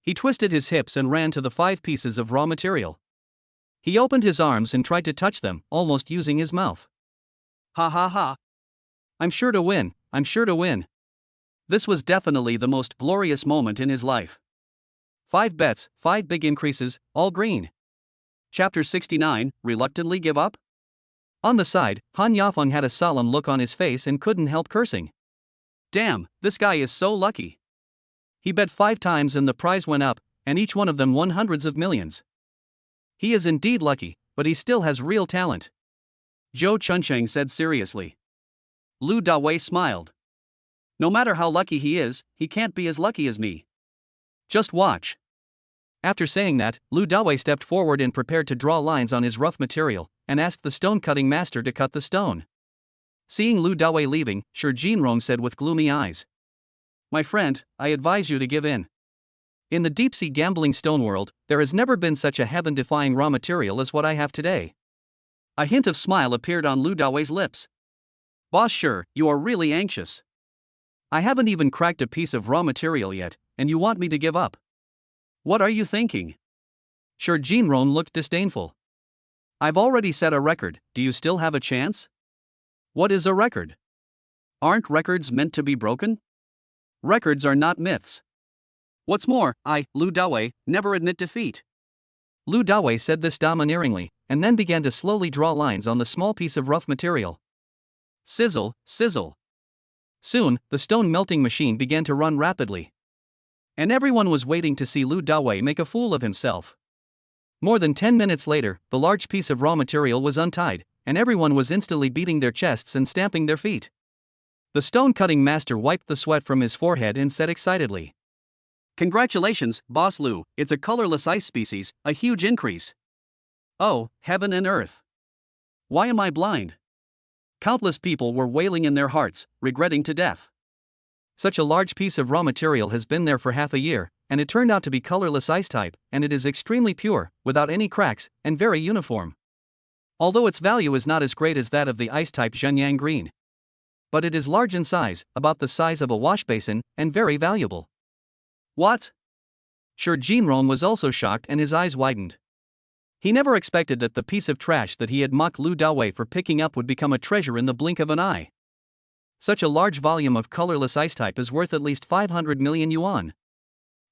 He twisted his hips and ran to the 5 pieces of raw material. He opened his arms and tried to touch them, almost using his mouth. Ha ha ha. I'm sure to win, I'm sure to win. This was definitely the most glorious moment in his life. 5 bets, 5 big increases, all green. Chapter 69, Reluctantly Give Up? On the side, Han Yafeng had a solemn look on his face and couldn't help cursing. Damn, this guy is so lucky. He bet 5 times and the prize went up, and each one of them won hundreds of millions. He is indeed lucky, but he still has real talent. Zhou Chuncheng said seriously. Lu Dawei smiled. No matter how lucky he is, he can't be as lucky as me. Just watch. After saying that, Lu Dawei stepped forward and prepared to draw lines on his rough material, and asked the stone-cutting master to cut the stone. Seeing Lu Dawei leaving, Shi Jinrong said with gloomy eyes. My friend, I advise you to give in. In the deep-sea gambling stone world, there has never been such a heaven-defying raw material as what I have today. A hint of smile appeared on Lu Dawei's lips. Boss Shi, you are really anxious. I haven't even cracked a piece of raw material yet, and you want me to give up. What are you thinking? Shi Jinrong looked disdainful. I've already set a record, do you still have a chance? What is a record? Aren't records meant to be broken? Records are not myths. What's more, I, Lu Dawei, never admit defeat. Lu Dawei said this domineeringly, and then began to slowly draw lines on the small piece of rough material. Sizzle, sizzle. Soon, the stone melting machine began to run rapidly. And everyone was waiting to see Lu Dawei make a fool of himself. More than 10 minutes later, the large piece of raw material was untied, and everyone was instantly beating their chests and stamping their feet. The stone-cutting master wiped the sweat from his forehead and said excitedly. Congratulations, Boss Lu, it's a colorless ice species, a huge increase. Oh, heaven and earth. Why am I blind? Countless people were wailing in their hearts, regretting to death. Such a large piece of raw material has been there for half a year, and it turned out to be colorless ice type, and it is extremely pure, without any cracks, and very uniform. Although its value is not as great as that of the ice type Shenyang green. But it is large in size, about the size of a wash basin, and very valuable. What? Shi Jinrong was also shocked and his eyes widened. He never expected that the piece of trash that he had mocked Lu Dawei for picking up would become a treasure in the blink of an eye. Such a large volume of colorless ice type is worth at least 500 million yuan.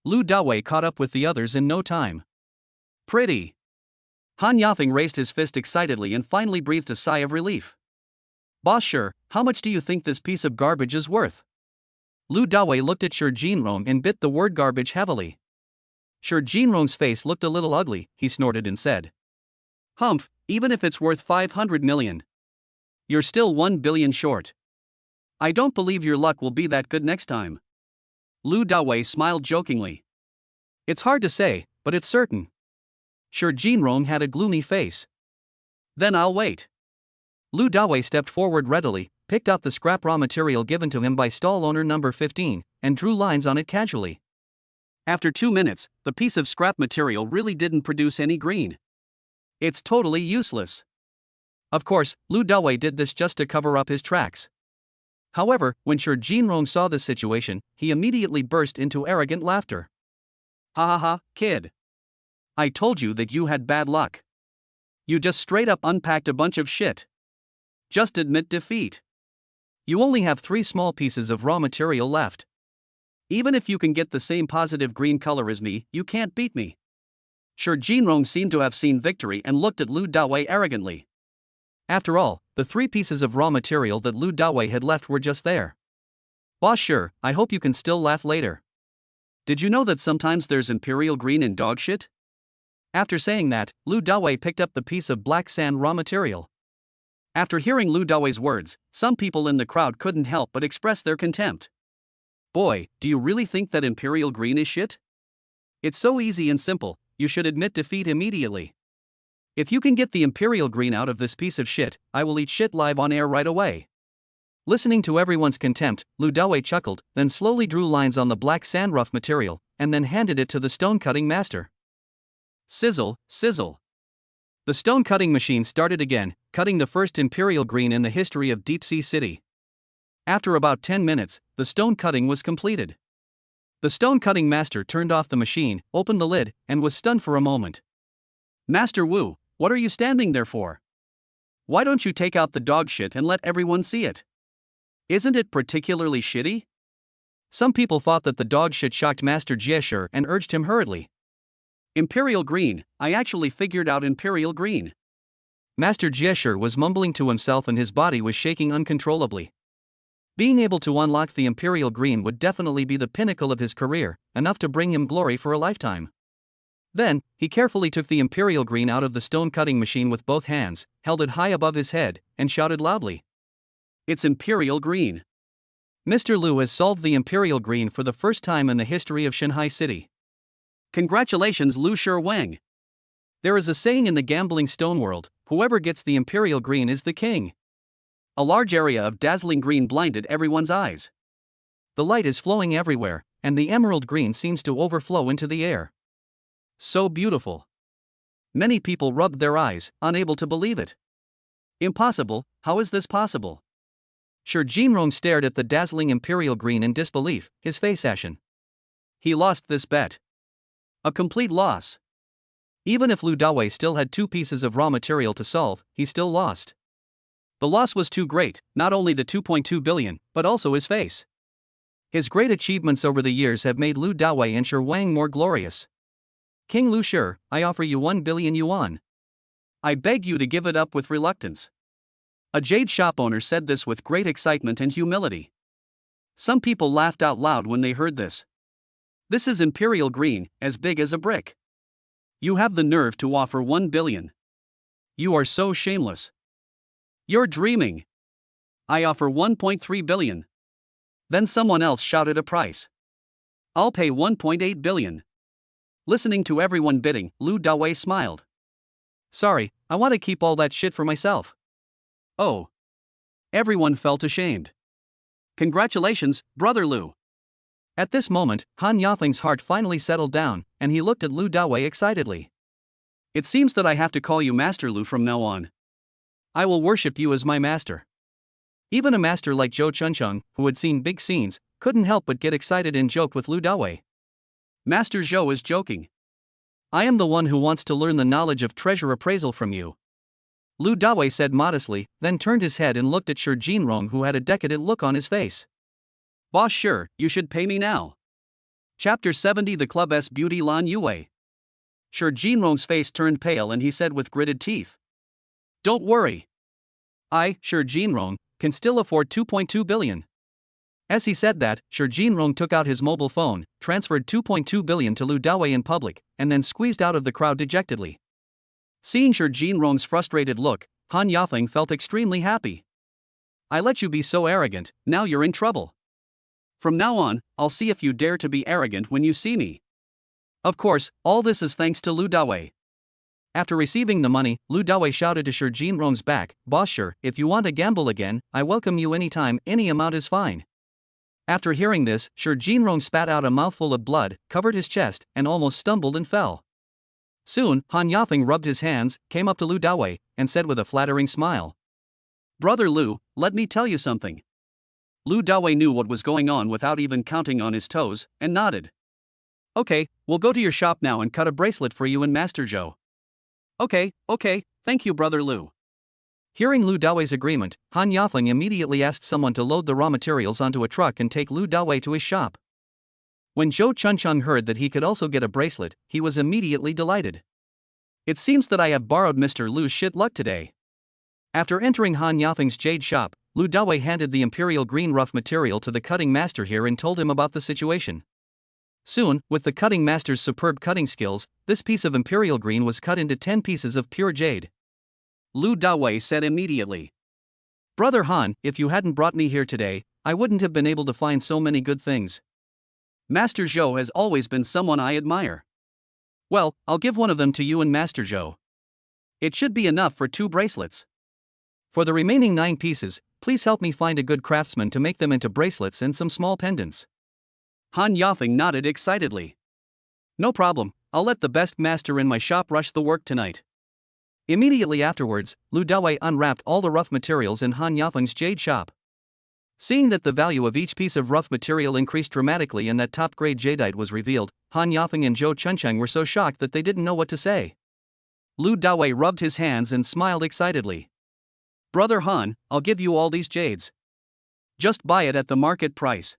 Lu Dawei caught up with the others in no time. Pretty. Han Yafeng raised his fist excitedly and finally breathed a sigh of relief. Boss Shi, how much do you think this piece of garbage is worth? Lu Dawei looked at Shi Jinrong and bit the word garbage heavily. Shi Jinrong's face looked a little ugly, he snorted and said. Humph, even if it's worth 500 million. You're still 1 billion short. I don't believe your luck will be that good next time. Lu Dawei smiled jokingly. It's hard to say, but it's certain. Shi Jinrong had a gloomy face. Then I'll wait. Lu Dawei stepped forward readily, picked out the scrap raw material given to him by stall owner number 15, and drew lines on it casually. After 2 minutes, the piece of scrap material really didn't produce any green. It's totally useless. Of course, Lu Dawei did this just to cover up his tracks. However, when Shi Jinrong saw this situation, he immediately burst into arrogant laughter. Ha ha ha, kid. I told you that you had bad luck. You just straight up unpacked a bunch of shit. Just admit defeat. You only have 3 small pieces of raw material left. Even if you can get the same positive green color as me, you can't beat me. Shi Jinrong seemed to have seen victory and looked at Lu Dawei arrogantly. After all, the 3 pieces of raw material that Lu Dawei had left were just there. Boss Shi, I hope you can still laugh later. Did you know that sometimes there's imperial green in dog shit? After saying that, Lu Dawei picked up the piece of black sand raw material. After hearing Lu Dawei's words, some people in the crowd couldn't help but express their contempt. Boy, do you really think that imperial green is shit? It's so easy and simple, you should admit defeat immediately. If you can get the Imperial Green out of this piece of shit, I will eat shit live on air right away. Listening to everyone's contempt, Lu Dawei chuckled, then slowly drew lines on the black sand rough material, and then handed it to the stone-cutting master. Sizzle, sizzle. The stone-cutting machine started again, cutting the first Imperial Green in the history of Deep Sea City. After about 10 minutes, the stone cutting was completed. The stone-cutting master turned off the machine, opened the lid, and was stunned for a moment. Master Wu, what are you standing there for? Why don't you take out the dog shit and let everyone see it? Isn't it particularly shitty? Some people thought that the dog shit shocked Master Jiesher and urged him hurriedly. Imperial Green, I actually figured out Imperial Green. Master Jiesher was mumbling to himself and his body was shaking uncontrollably. Being able to unlock the Imperial Green would definitely be the pinnacle of his career, enough to bring him glory for a lifetime. Then, he carefully took the Imperial Green out of the stone-cutting machine with both hands, held it high above his head, and shouted loudly. It's Imperial Green. Mr. Lu has solved the Imperial Green for the first time in the history of Shanghai City. Congratulations, Lu Shiwang. There is a saying in the gambling stone world, whoever gets the Imperial Green is the king. A large area of dazzling green blinded everyone's eyes. The light is flowing everywhere, and the emerald green seems to overflow into the air. So beautiful. Many people rubbed their eyes, unable to believe it. Impossible, how is this possible? Shi Jinrong stared at the dazzling Imperial Green in disbelief, his face ashen. He lost this bet. A complete loss. Even if Lu Dawei still had 2 pieces of raw material to solve, he still lost. The loss was too great, not only the 2.2 billion, but also his face. His great achievements over the years have made Lu Dawei and Shi Wang more glorious. King Lu Shi, I offer you 1 billion yuan. I beg you to give it up with reluctance. A jade shop owner said this with great excitement and humility. Some people laughed out loud when they heard this. This is Imperial Green, as big as a brick. You have the nerve to offer 1 billion. You are so shameless. You're dreaming. I offer 1.3 billion. Then someone else shouted a price. I'll pay 1.8 billion. Listening to everyone bidding, Lu Dawei smiled. Sorry, I want to keep all that shit for myself. Oh. Everyone felt ashamed. Congratulations, Brother Lu. At this moment, Han Yafeng's heart finally settled down, and he looked at Lu Dawei excitedly. It seems that I have to call you Master Lu from now on. I will worship you as my master. Even a master like Zhou Chuncheng, who had seen big scenes, couldn't help but get excited and joke with Lu Dawei. Master Zhou is joking. I am the one who wants to learn the knowledge of treasure appraisal from you. Lu Dawei said modestly, then turned his head and looked at Shi Jinrong, who had a decadent look on his face. Boss Shi, you should pay me now. Chapter 70 The Club's Beauty Lan Yue. Shi Jinrong's face turned pale and he said with gritted teeth. Don't worry. I, Shi Jinrong, can still afford 2.2 billion. As he said that, Shi Jinrong took out his mobile phone, transferred 2.2 billion to Lu Dawei in public, and then squeezed out of the crowd dejectedly. Seeing Shi Jinrong's frustrated look, Han Yafeng felt extremely happy. I let you be so arrogant, now you're in trouble. From now on, I'll see if you dare to be arrogant when you see me. Of course, all this is thanks to Lu Dawei. After receiving the money, Lu Dawei shouted to Shi Jinrong's back, Boss Shi, if you want to gamble again, I welcome you anytime, any amount is fine. After hearing this, Shi Jinrong spat out a mouthful of blood, covered his chest, and almost stumbled and fell. Soon, Han Yafeng rubbed his hands, came up to Lu Dawei, and said with a flattering smile. Brother Lu, let me tell you something. Lu Dawei knew what was going on without even counting on his toes, and nodded. Okay, we'll go to your shop now and cut a bracelet for you and Master Zhou. Okay, thank you Brother Lu. Hearing Lu Dawei's agreement, Han Yafeng immediately asked someone to load the raw materials onto a truck and take Lu Dawei to his shop. When Zhou Chuncheng heard that he could also get a bracelet, he was immediately delighted. It seems that I have borrowed Mr. Lu's shit luck today. After entering Han Yafeng's jade shop, Lu Dawei handed the Imperial Green rough material to the cutting master here and told him about the situation. Soon, with the cutting master's superb cutting skills, this piece of Imperial Green was cut into 10 pieces of pure jade. Lu Dawei said immediately. Brother Han, if you hadn't brought me here today, I wouldn't have been able to find so many good things. Master Zhou has always been someone I admire. Well, I'll give one of them to you and Master Zhou. It should be enough for 2 bracelets. For the remaining 9 pieces, please help me find a good craftsman to make them into bracelets and some small pendants. Han Yafeng nodded excitedly. No problem, I'll let the best master in my shop rush the work tonight. Immediately afterwards, Lu Dawei unwrapped all the rough materials in Han Yafeng's jade shop. Seeing that the value of each piece of rough material increased dramatically and that top-grade jadeite was revealed, Han Yafeng and Zhou Chunchang were so shocked that they didn't know what to say. Lu Dawei rubbed his hands and smiled excitedly. Brother Han, I'll give you all these jades. Just buy it at the market price.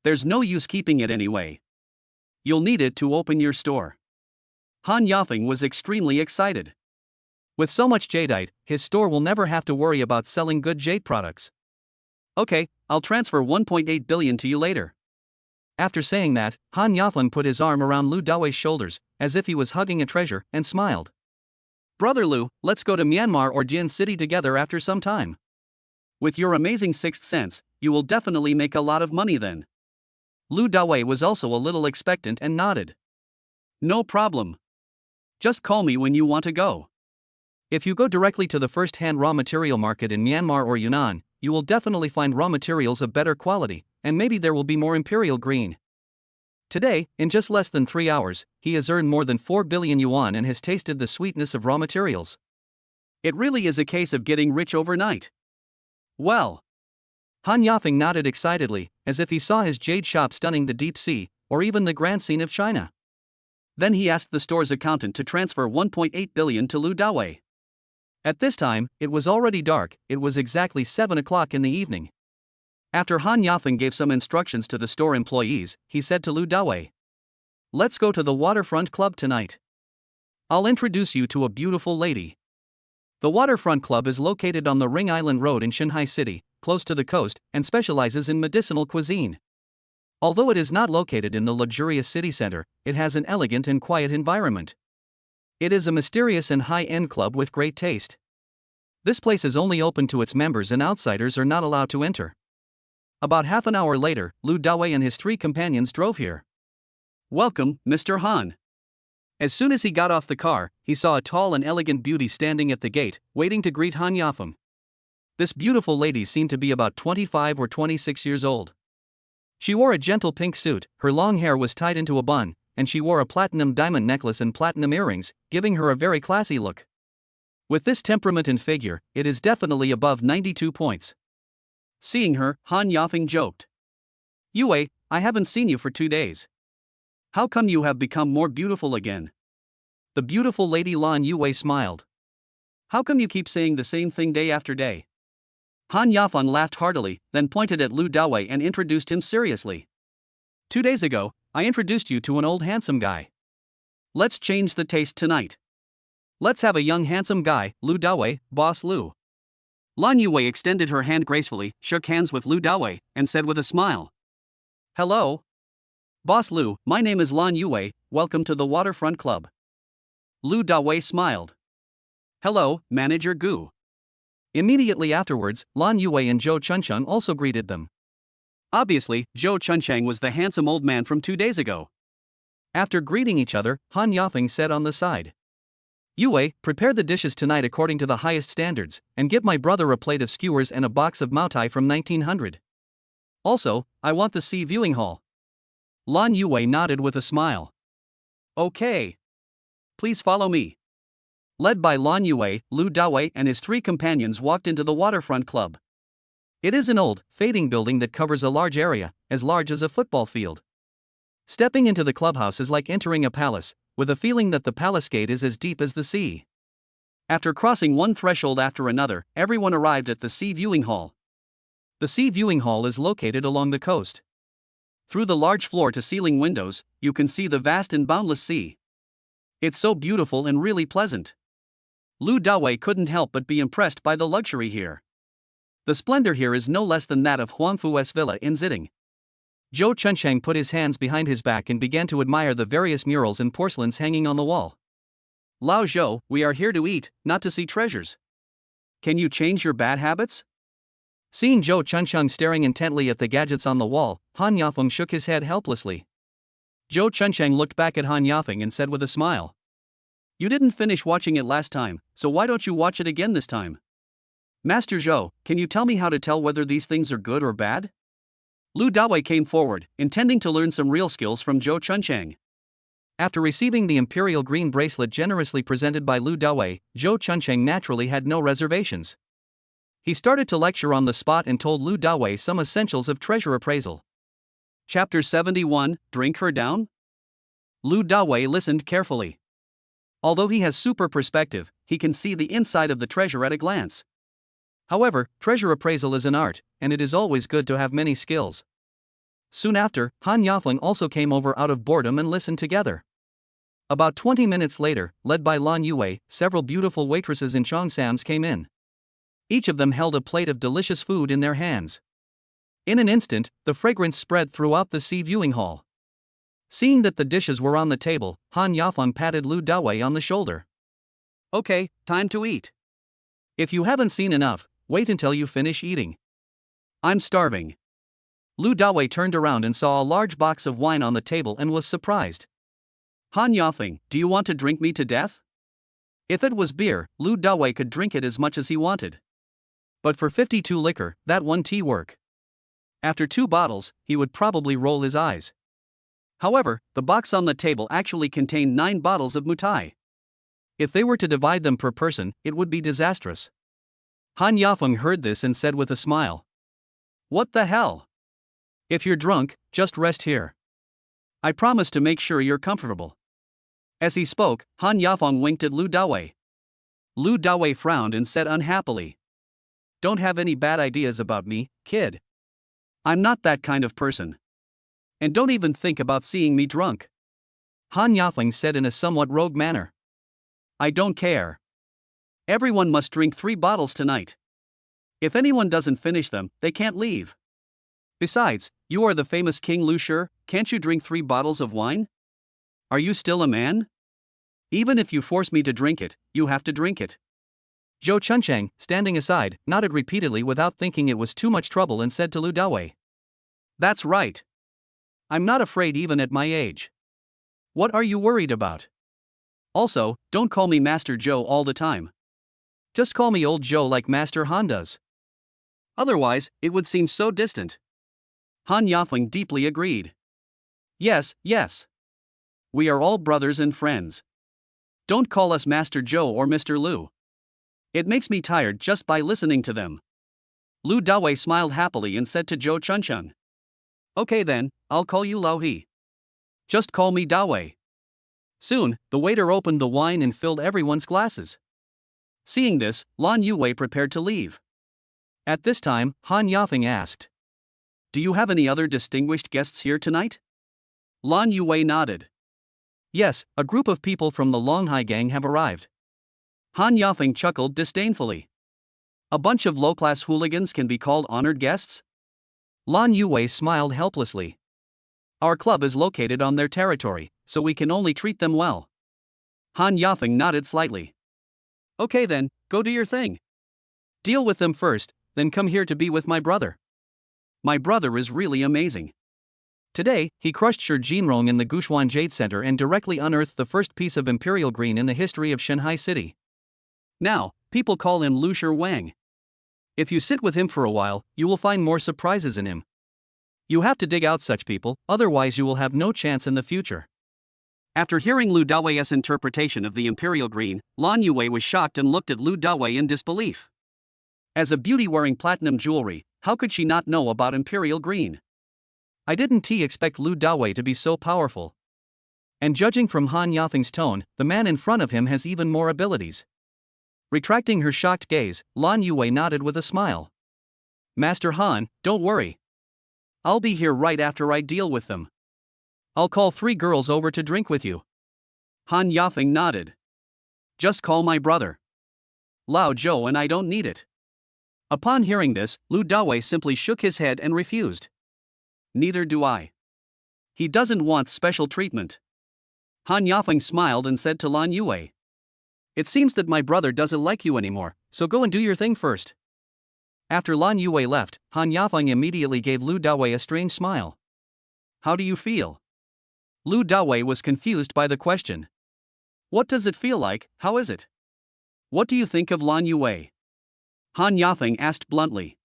There's no use keeping it anyway. You'll need it to open your store. Han Yafeng was extremely excited. With so much jadeite, his store will never have to worry about selling good jade products. Okay, I'll transfer 1.8 billion to you later. After saying that, Han Yafeng put his arm around Lu Dawei's shoulders, as if he was hugging a treasure, and smiled. Brother Lu, let's go to Myanmar or Jin City together after some time. With your amazing sixth sense, you will definitely make a lot of money then. Lu Dawei was also a little expectant and nodded. No problem. Just call me when you want to go. If you go directly to the first-hand raw material market in Myanmar or Yunnan, you will definitely find raw materials of better quality, and maybe there will be more imperial green. Today, in just less than 3 hours, he has earned more than 4 billion yuan and has tasted the sweetness of raw materials. It really is a case of getting rich overnight. Well. Han Yafeng nodded excitedly, as if he saw his jade shop stunning the deep sea, or even the grand scene of China. Then he asked the store's accountant to transfer 1.8 billion to Lu Dawei. At this time, it was already dark. It was exactly 7 o'clock in the evening. After Han Yafeng gave some instructions to the store employees, he said to Lu Dawei, "Let's go to the waterfront club tonight. I'll introduce you to a beautiful lady." The waterfront club is located on the Ring Island Road in Shanghai City, close to the coast, and specializes in medicinal cuisine. Although it is not located in the luxurious city center, it has an elegant and quiet environment. It is a mysterious and high-end club with great taste. This place is only open to its members and outsiders are not allowed to enter. About half an hour later, Lu Dawei and his 3 companions drove here. Welcome, Mr. Han. As soon as he got off the car, he saw a tall and elegant beauty standing at the gate, waiting to greet Han Yafeng. This beautiful lady seemed to be about 25 or 26 years old. She wore a gentle pink suit, her long hair was tied into a bun, and she wore a platinum diamond necklace and platinum earrings, giving her a very classy look. With this temperament and figure, it is definitely above 92 points. Seeing her, Han Yafeng joked. "Yue, I haven't seen you for 2 days. How come you have become more beautiful again?" The beautiful lady Lan Yue smiled. "How come you keep saying the same thing day after day?" Han Yafeng laughed heartily, then pointed at Lu Dawei and introduced him seriously. 2 days ago, I introduced you to an old handsome guy. Let's change the taste tonight. Let's have a young handsome guy, Lu Dawei, Boss Lu. Lan Yue extended her hand gracefully, shook hands with Lu Dawei, and said with a smile. "Hello. Boss Lu, my name is Lan Yue, welcome to the Waterfront Club." Lu Dawei smiled. "Hello, Manager Gu." Immediately afterwards, Lan Yue and Zhou Chunchang also greeted them. Obviously, Zhou Chunchang was the handsome old man from 2 days ago. After greeting each other, Han Yafeng said on the side, "Yue, prepare the dishes tonight according to the highest standards, and give my brother a plate of skewers and a box of Moutai from 1900. Also, I want the sea viewing hall." Lan Yue nodded with a smile. "Okay. Please follow me." Led by Lan Yue, Lu Dawei and his 3 companions walked into the waterfront club. It is an old, fading building that covers a large area, as large as a football field. Stepping into the clubhouse is like entering a palace, with a feeling that the palace gate is as deep as the sea. After crossing one threshold after another, everyone arrived at the sea viewing hall. The sea viewing hall is located along the coast. Through the large floor-to-ceiling windows, you can see the vast and boundless sea. It's so beautiful and really pleasant. Lu Dawei couldn't help but be impressed by the luxury here. The splendor here is no less than that of Huangfu's villa in Ziding. Zhou Chunchang put his hands behind his back and began to admire the various murals and porcelains hanging on the wall. "Lao Zhou, we are here to eat, not to see treasures. Can you change your bad habits?" Seeing Zhou Chunchang staring intently at the gadgets on the wall, Han Yafeng shook his head helplessly. Zhou Chunchang looked back at Han Yafeng and said with a smile. You didn't finish watching it last time, so why don't you watch it again this time? Master Zhou, can you tell me how to tell whether these things are good or bad? Lu Dawei came forward, intending to learn some real skills from Zhou Chunchang. After receiving the Imperial Green bracelet generously presented by Lu Dawei, Zhou Chunchang naturally had no reservations. He started to lecture on the spot and told Lu Dawei some essentials of treasure appraisal. Chapter 71, Drink Her Down? Lu Dawei listened carefully. Although he has super perspective, he can see the inside of the treasure at a glance. However, treasure appraisal is an art, and it is always good to have many skills. Soon after, Han Yafeng also came over out of boredom and listened together. About 20 minutes later, led by Lan Yue, several beautiful waitresses in Cheongsams came in. Each of them held a plate of delicious food in their hands. In an instant, the fragrance spread throughout the sea viewing hall. Seeing that the dishes were on the table, Han Yafeng patted Lu Dawei on the shoulder. Okay, time to eat. If you haven't seen enough, wait until you finish eating. I'm starving. Lu Dawei turned around and saw a large box of wine on the table and was surprised. Han Yafeng, do you want to drink me to death? If it was beer, Lu Dawei could drink it as much as he wanted. But for 52 liquor, that one tea work. After 2 bottles, he would probably roll his eyes. However, the box on the table actually contained 9 bottles of mutai. If they were to divide them per person, it would be disastrous. Han Yafeng heard this and said with a smile. What the hell? If you're drunk, just rest here. I promise to make sure you're comfortable. As he spoke, Han Yafeng winked at Lu Dawei. Lu Dawei frowned and said unhappily. Don't have any bad ideas about me, kid. I'm not that kind of person. And don't even think about seeing me drunk. Han Yafeng said in a somewhat rogue manner. I don't care. Everyone must drink 3 bottles tonight. If anyone doesn't finish them, they can't leave. Besides, you are the famous King Lu Shi, can't you drink 3 bottles of wine? Are you still a man? Even if you force me to drink it, you have to drink it. Zhou Chunchang, standing aside, nodded repeatedly without thinking it was too much trouble and said to Lu Dawei. That's right. I'm not afraid even at my age. What are you worried about? Also, don't call me Master Zhou all the time. Just call me Old Zhou like Master Han does. Otherwise, it would seem so distant. Han Yafeng deeply agreed. Yes, yes. We are all brothers and friends. Don't call us Master Zhou or Mr. Lu. It makes me tired just by listening to them. Lu Dawei smiled happily and said to Zhou Chunchang. Okay then, I'll call you Lao He. Just call me Dawei. Soon, the waiter opened the wine and filled everyone's glasses. Seeing this, Lan Yue prepared to leave. At this time, Han Yafeng asked. Do you have any other distinguished guests here tonight? Lan Yue nodded. Yes, a group of people from the Longhai gang have arrived. Han Yafeng chuckled disdainfully. A bunch of low-class hooligans can be called honored guests? Lan Yue smiled helplessly. Our club is located on their territory, so we can only treat them well. Han Yafeng nodded slightly. Okay then, go do your thing. Deal with them first, then come here to be with my brother. My brother is really amazing. Today, he crushed Shi Jinrong in the Guxuan Jade Center and directly unearthed the first piece of Imperial Green in the history of Shanghai City. Now, people call him Lu Shi Wang. If you sit with him for a while, you will find more surprises in him. You have to dig out such people, otherwise you will have no chance in the future. After hearing Lu Dawei's interpretation of the Imperial Green, Lan Yue was shocked and looked at Lu Dawei in disbelief. As a beauty wearing platinum jewelry, how could she not know about Imperial Green? I didn't expect Lu Dawei to be so powerful. And judging from Han Yafeng's tone, the man in front of him has even more abilities. Retracting her shocked gaze, Lan Yue nodded with a smile. Master Han, don't worry. I'll be here right after I deal with them. I'll call 3 girls over to drink with you. Han Yafeng nodded. Just call my brother. Lao Zhou and I don't need it. Upon hearing this, Lu Dawei simply shook his head and refused. Neither do I. He doesn't want special treatment. Han Yafeng smiled and said to Lan Yue. It seems that my brother doesn't like you anymore, so go and do your thing first. After Lan Yue left, Han Yafeng immediately gave Lu Dawei a strange smile. How do you feel? Lu Dawei was confused by the question. What does it feel like? How is it? What do you think of Lan Yue? Han Yafeng asked bluntly.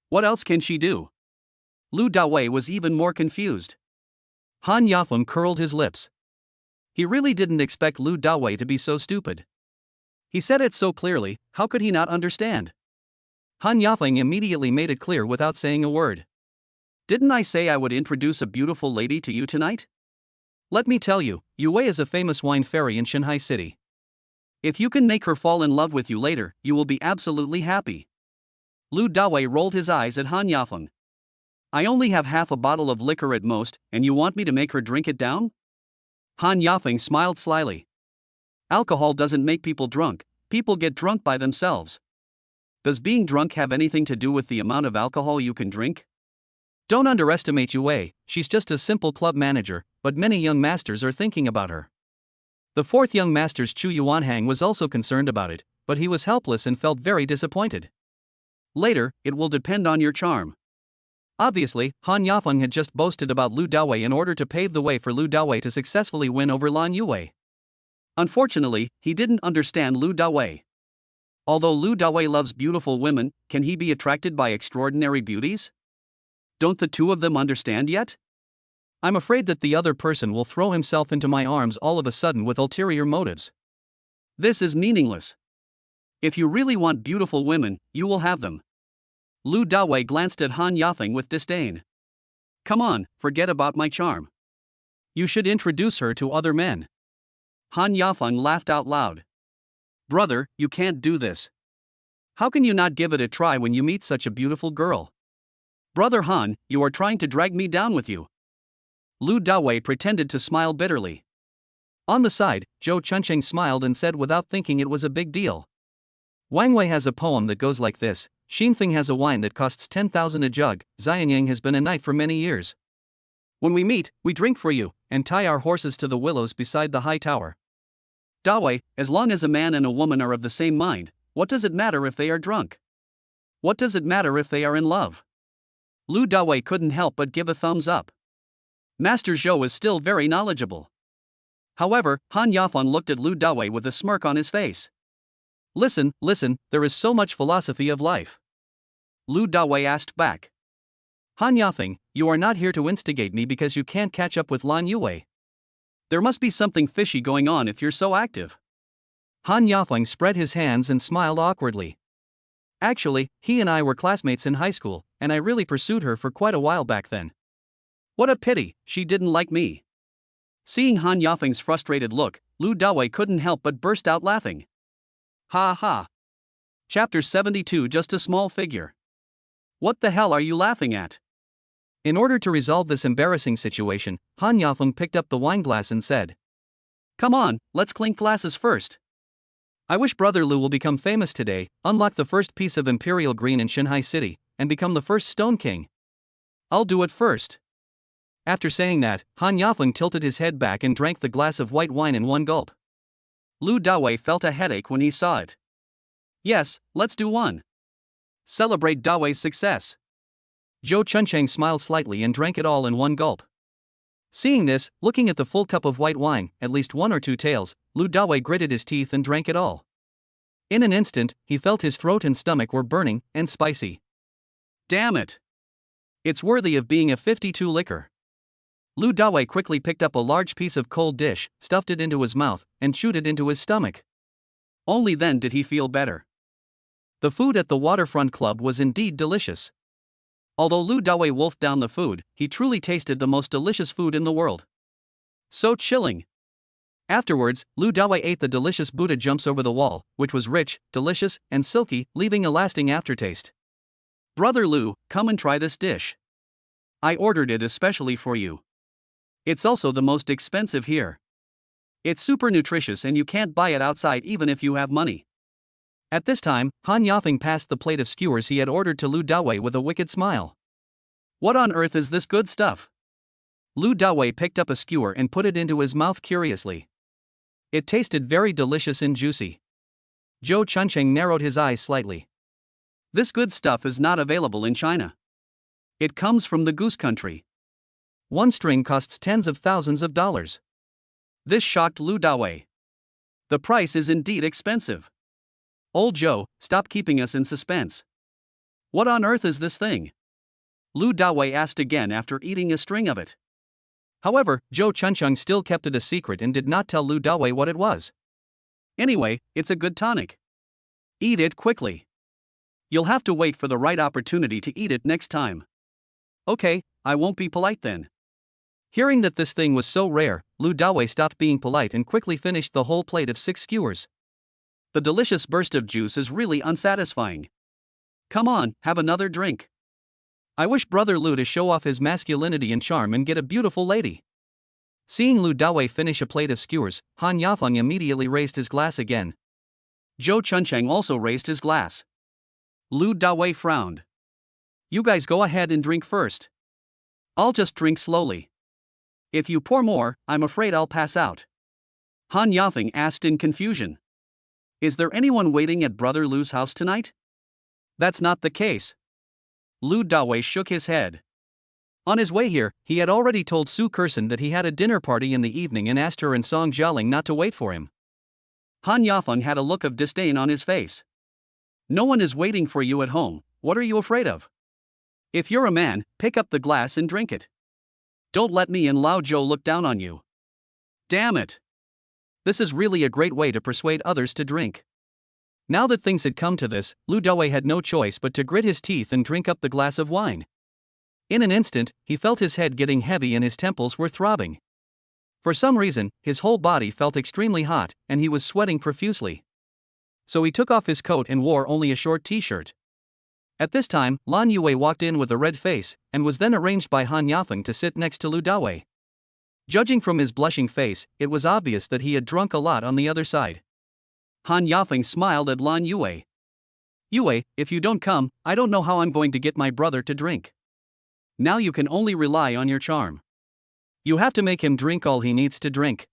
What else can she do? Lu Dawei was even more confused. Han Yafeng curled his lips. He really didn't expect Lu Dawei to be so stupid. He said it so clearly, how could he not understand? Han Yafeng immediately made it clear without saying a word. Didn't I say I would introduce a beautiful lady to you tonight? Let me tell you, Yue is a famous wine fairy in Shanghai City. If you can make her fall in love with you later, you will be absolutely happy. Lu Dawei rolled his eyes at Han Yafeng. I only have half a bottle of liquor at most, and you want me to make her drink it down? Han Yafeng smiled slyly. Alcohol doesn't make people drunk, people get drunk by themselves. Does being drunk have anything to do with the amount of alcohol you can drink? Don't underestimate Yue, she's just a simple club manager, but many young masters are thinking about her. The fourth young master's Chu Yuanhang was also concerned about it, but he was helpless and felt very disappointed. Later, it will depend on your charm. Obviously, Han Yafeng had just boasted about Lu Dawei in order to pave the way for Lu Dawei to successfully win over Lan Yue. Unfortunately, he didn't understand Lu Dawei. Although Lu Dawei loves beautiful women, can he be attracted by extraordinary beauties? Don't the two of them understand yet? I'm afraid that the other person will throw himself into my arms all of a sudden with ulterior motives. This is meaningless. If you really want beautiful women, you will have them. Lu Dawei glanced at Han Yafeng with disdain. Come on, forget about my charm. You should introduce her to other men. Han Yafeng laughed out loud. Brother, you can't do this. How can you not give it a try when you meet such a beautiful girl? Brother Han, you are trying to drag me down with you. Lu Dawei pretended to smile bitterly. On the side, Zhou Chuncheng smiled and said without thinking it was a big deal. Wang Wei has a poem that goes like this: Xinfeng has a wine that costs 10,000 a jug, Xianyang has been a knight for many years. When we meet, we drink for you, and tie our horses to the willows beside the high tower. Dawei, as long as a man and a woman are of the same mind, what does it matter if they are drunk? What does it matter if they are in love? Lu Dawei couldn't help but give a thumbs up. Master Zhou is still very knowledgeable. However, Han Yafeng looked at Lu Dawei with a smirk on his face. Listen, there is so much philosophy of life. Lu Dawei asked back. Han Yafeng, you are not here to instigate me because you can't catch up with Lan Yue. There must be something fishy going on if you're so active. Han Yafeng spread his hands and smiled awkwardly. Actually, he and I were classmates in high school, and I really pursued her for quite a while back then. What a pity, she didn't like me. Seeing Han Yafeng's frustrated look, Lu Dawei couldn't help but burst out laughing. Ha ha. Chapter 72, just a small figure. What the hell are you laughing at? In order to resolve this embarrassing situation, Han Yafeng picked up the wine glass and said, Come on, let's clink glasses first. I wish Brother Lu will become famous today, unlock the first piece of Imperial Green in Shanghai City, and become the first Stone King. I'll do it first. After saying that, Han Yafeng tilted his head back and drank the glass of white wine in one gulp. Lu Dawei felt a headache when he saw it. Yes, let's do one. Celebrate Dawei's success. Zhou Chuncheng smiled slightly and drank it all in one gulp. Seeing this, looking at the full cup of white wine, at least one or two tails, Lu Dawei gritted his teeth and drank it all. In an instant, he felt his throat and stomach were burning and spicy. Damn it! It's worthy of being a 52 liquor. Lu Dawei quickly picked up a large piece of cold dish, stuffed it into his mouth, and chewed it into his stomach. Only then did he feel better. The food at the waterfront club was indeed delicious. Although Lu Dawei wolfed down the food, he truly tasted the most delicious food in the world. So chilling. Afterwards, Lu Dawei ate the delicious Buddha jumps over the wall, which was rich, delicious, and silky, leaving a lasting aftertaste. Brother Lu, come and try this dish. I ordered it especially for you. It's also the most expensive here. It's super nutritious and you can't buy it outside even if you have money. At this time, Han Yafeng passed the plate of skewers he had ordered to Lu Dawei with a wicked smile. What on earth is this good stuff? Lu Dawei picked up a skewer and put it into his mouth curiously. It tasted very delicious and juicy. Zhou Chuncheng narrowed his eyes slightly. This good stuff is not available in China. It comes from the Goose Country. One string costs tens of thousands of dollars. This shocked Lu Dawei. The price is indeed expensive. Old Joe, stop keeping us in suspense. What on earth is this thing? Lu Dawei asked again after eating a string of it. However, Joe Chunchung still kept it a secret and did not tell Lu Dawei what it was. Anyway, it's a good tonic. Eat it quickly. You'll have to wait for the right opportunity to eat it next time. Okay, I won't be polite then. Hearing that this thing was so rare, Lu Dawei stopped being polite and quickly finished the whole plate of 6 skewers. The delicious burst of juice is really unsatisfying. Come on, have another drink. I wish Brother Lu to show off his masculinity and charm and get a beautiful lady. Seeing Lu Dawei finish a plate of skewers, Han Yafeng immediately raised his glass again. Zhou Chuncheng also raised his glass. Lu Dawei frowned. You guys go ahead and drink first. I'll just drink slowly. If you pour more, I'm afraid I'll pass out. Han Yafeng asked in confusion. Is there anyone waiting at Brother Lu's house tonight? That's not the case. Lu Dawei shook his head. On his way here, he had already told Su Kersen that he had a dinner party in the evening and asked her and Song Jialing not to wait for him. Han Yafeng had a look of disdain on his face. No one is waiting for you at home, what are you afraid of? If you're a man, pick up the glass and drink it. Don't let me and Lao Zhou look down on you. Damn it. This is really a great way to persuade others to drink. Now that things had come to this, Lu Dawei had no choice but to grit his teeth and drink up the glass of wine. In an instant, he felt his head getting heavy and his temples were throbbing. For some reason, his whole body felt extremely hot, and he was sweating profusely. So he took off his coat and wore only a short t-shirt. At this time, Lan Yue walked in with a red face, and was then arranged by Han Yafeng to sit next to Lu Dawei. Judging from his blushing face, it was obvious that he had drunk a lot on the other side. Han Yafeng smiled at Lan Yue. Yue, if you don't come, I don't know how I'm going to get my brother to drink. Now you can only rely on your charm. You have to make him drink all he needs to drink.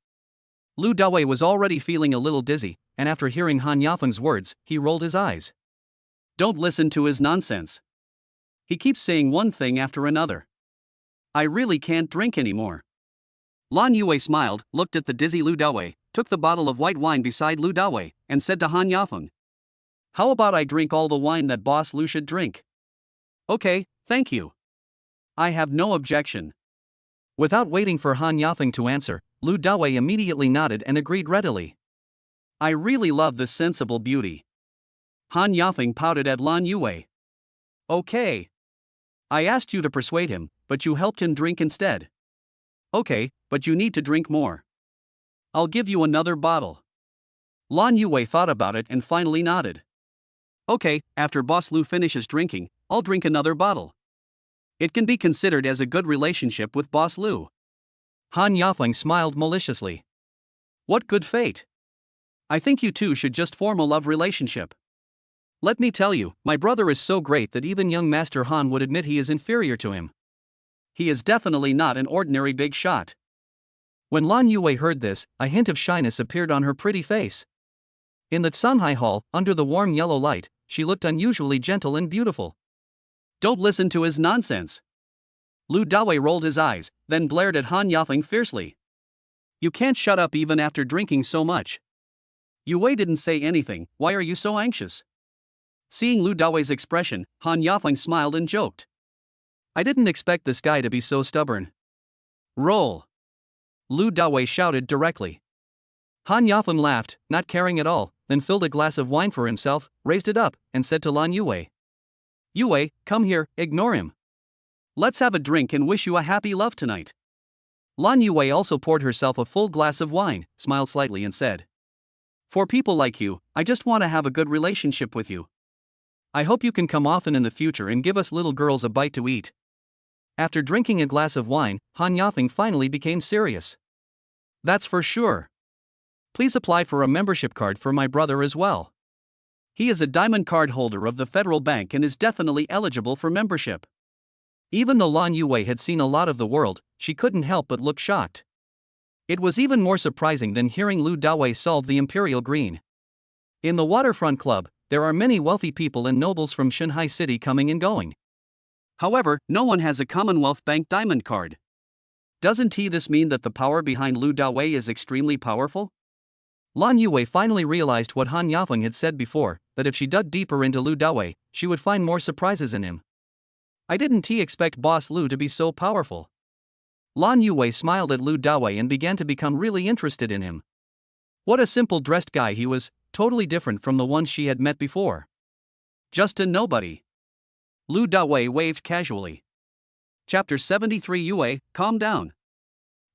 Lu Dawei was already feeling a little dizzy, and after hearing Han Yafeng's words, he rolled his eyes. Don't listen to his nonsense. He keeps saying one thing after another. I really can't drink anymore. Lan Yue smiled, looked at the dizzy Lu Dawei, took the bottle of white wine beside Lu Dawei, and said to Han Yafeng. How about I drink all the wine that Boss Lu should drink? Okay, thank you. I have no objection. Without waiting for Han Yafeng to answer, Lu Dawei immediately nodded and agreed readily. I really love this sensible beauty. Han Yafeng pouted at Lan Yue. Okay. I asked you to persuade him, but you helped him drink instead. Okay, but you need to drink more. I'll give you another bottle. Lan Yue thought about it and finally nodded. Okay, after Boss Lu finishes drinking, I'll drink another bottle. It can be considered as a good relationship with Boss Lu. Han Yafeng smiled maliciously. What good fate. I think you two should just form a love relationship. Let me tell you, my brother is so great that even young Master Han would admit he is inferior to him. He is definitely not an ordinary big shot. When Lan Yue heard this, a hint of shyness appeared on her pretty face. In the Sanhai Hall, under the warm yellow light, she looked unusually gentle and beautiful. Don't listen to his nonsense. Lu Dawei rolled his eyes, then glared at Han Yafeng fiercely. You can't shut up even after drinking so much. Yue didn't say anything, why are you so anxious? Seeing Lu Dawei's expression, Han Yafeng smiled and joked. I didn't expect this guy to be so stubborn. Roll. Lu Dawei shouted directly. Han Yafeng laughed, not caring at all, then filled a glass of wine for himself, raised it up, and said to Lan Yue. Yue, come here, ignore him. Let's have a drink and wish you a happy love tonight. Lan Yue also poured herself a full glass of wine, smiled slightly and said. For people like you, I just want to have a good relationship with you. I hope you can come often in the future and give us little girls a bite to eat. After drinking a glass of wine, Han Yafeng finally became serious. That's for sure. Please apply for a membership card for my brother as well. He is a diamond card holder of the Federal Bank and is definitely eligible for membership. Even though Lan Yue had seen a lot of the world, she couldn't help but look shocked. It was even more surprising than hearing Lu Dawei solve the Imperial Green. In the Waterfront Club, there are many wealthy people and nobles from Shanghai City coming and going. However, no one has a Commonwealth Bank diamond card. Doesn't this mean that the power behind Lu Dawei is extremely powerful? Lan Yue finally realized what Han Yafeng had said before, that if she dug deeper into Lu Dawei, she would find more surprises in him. I didn't expect Boss Lu to be so powerful. Lan Yue smiled at Lu Dawei and began to become really interested in him. What a simple dressed guy he was, totally different from the ones she had met before. Just a nobody. Lu Dawei waved casually. Chapter 73 Yue, calm down.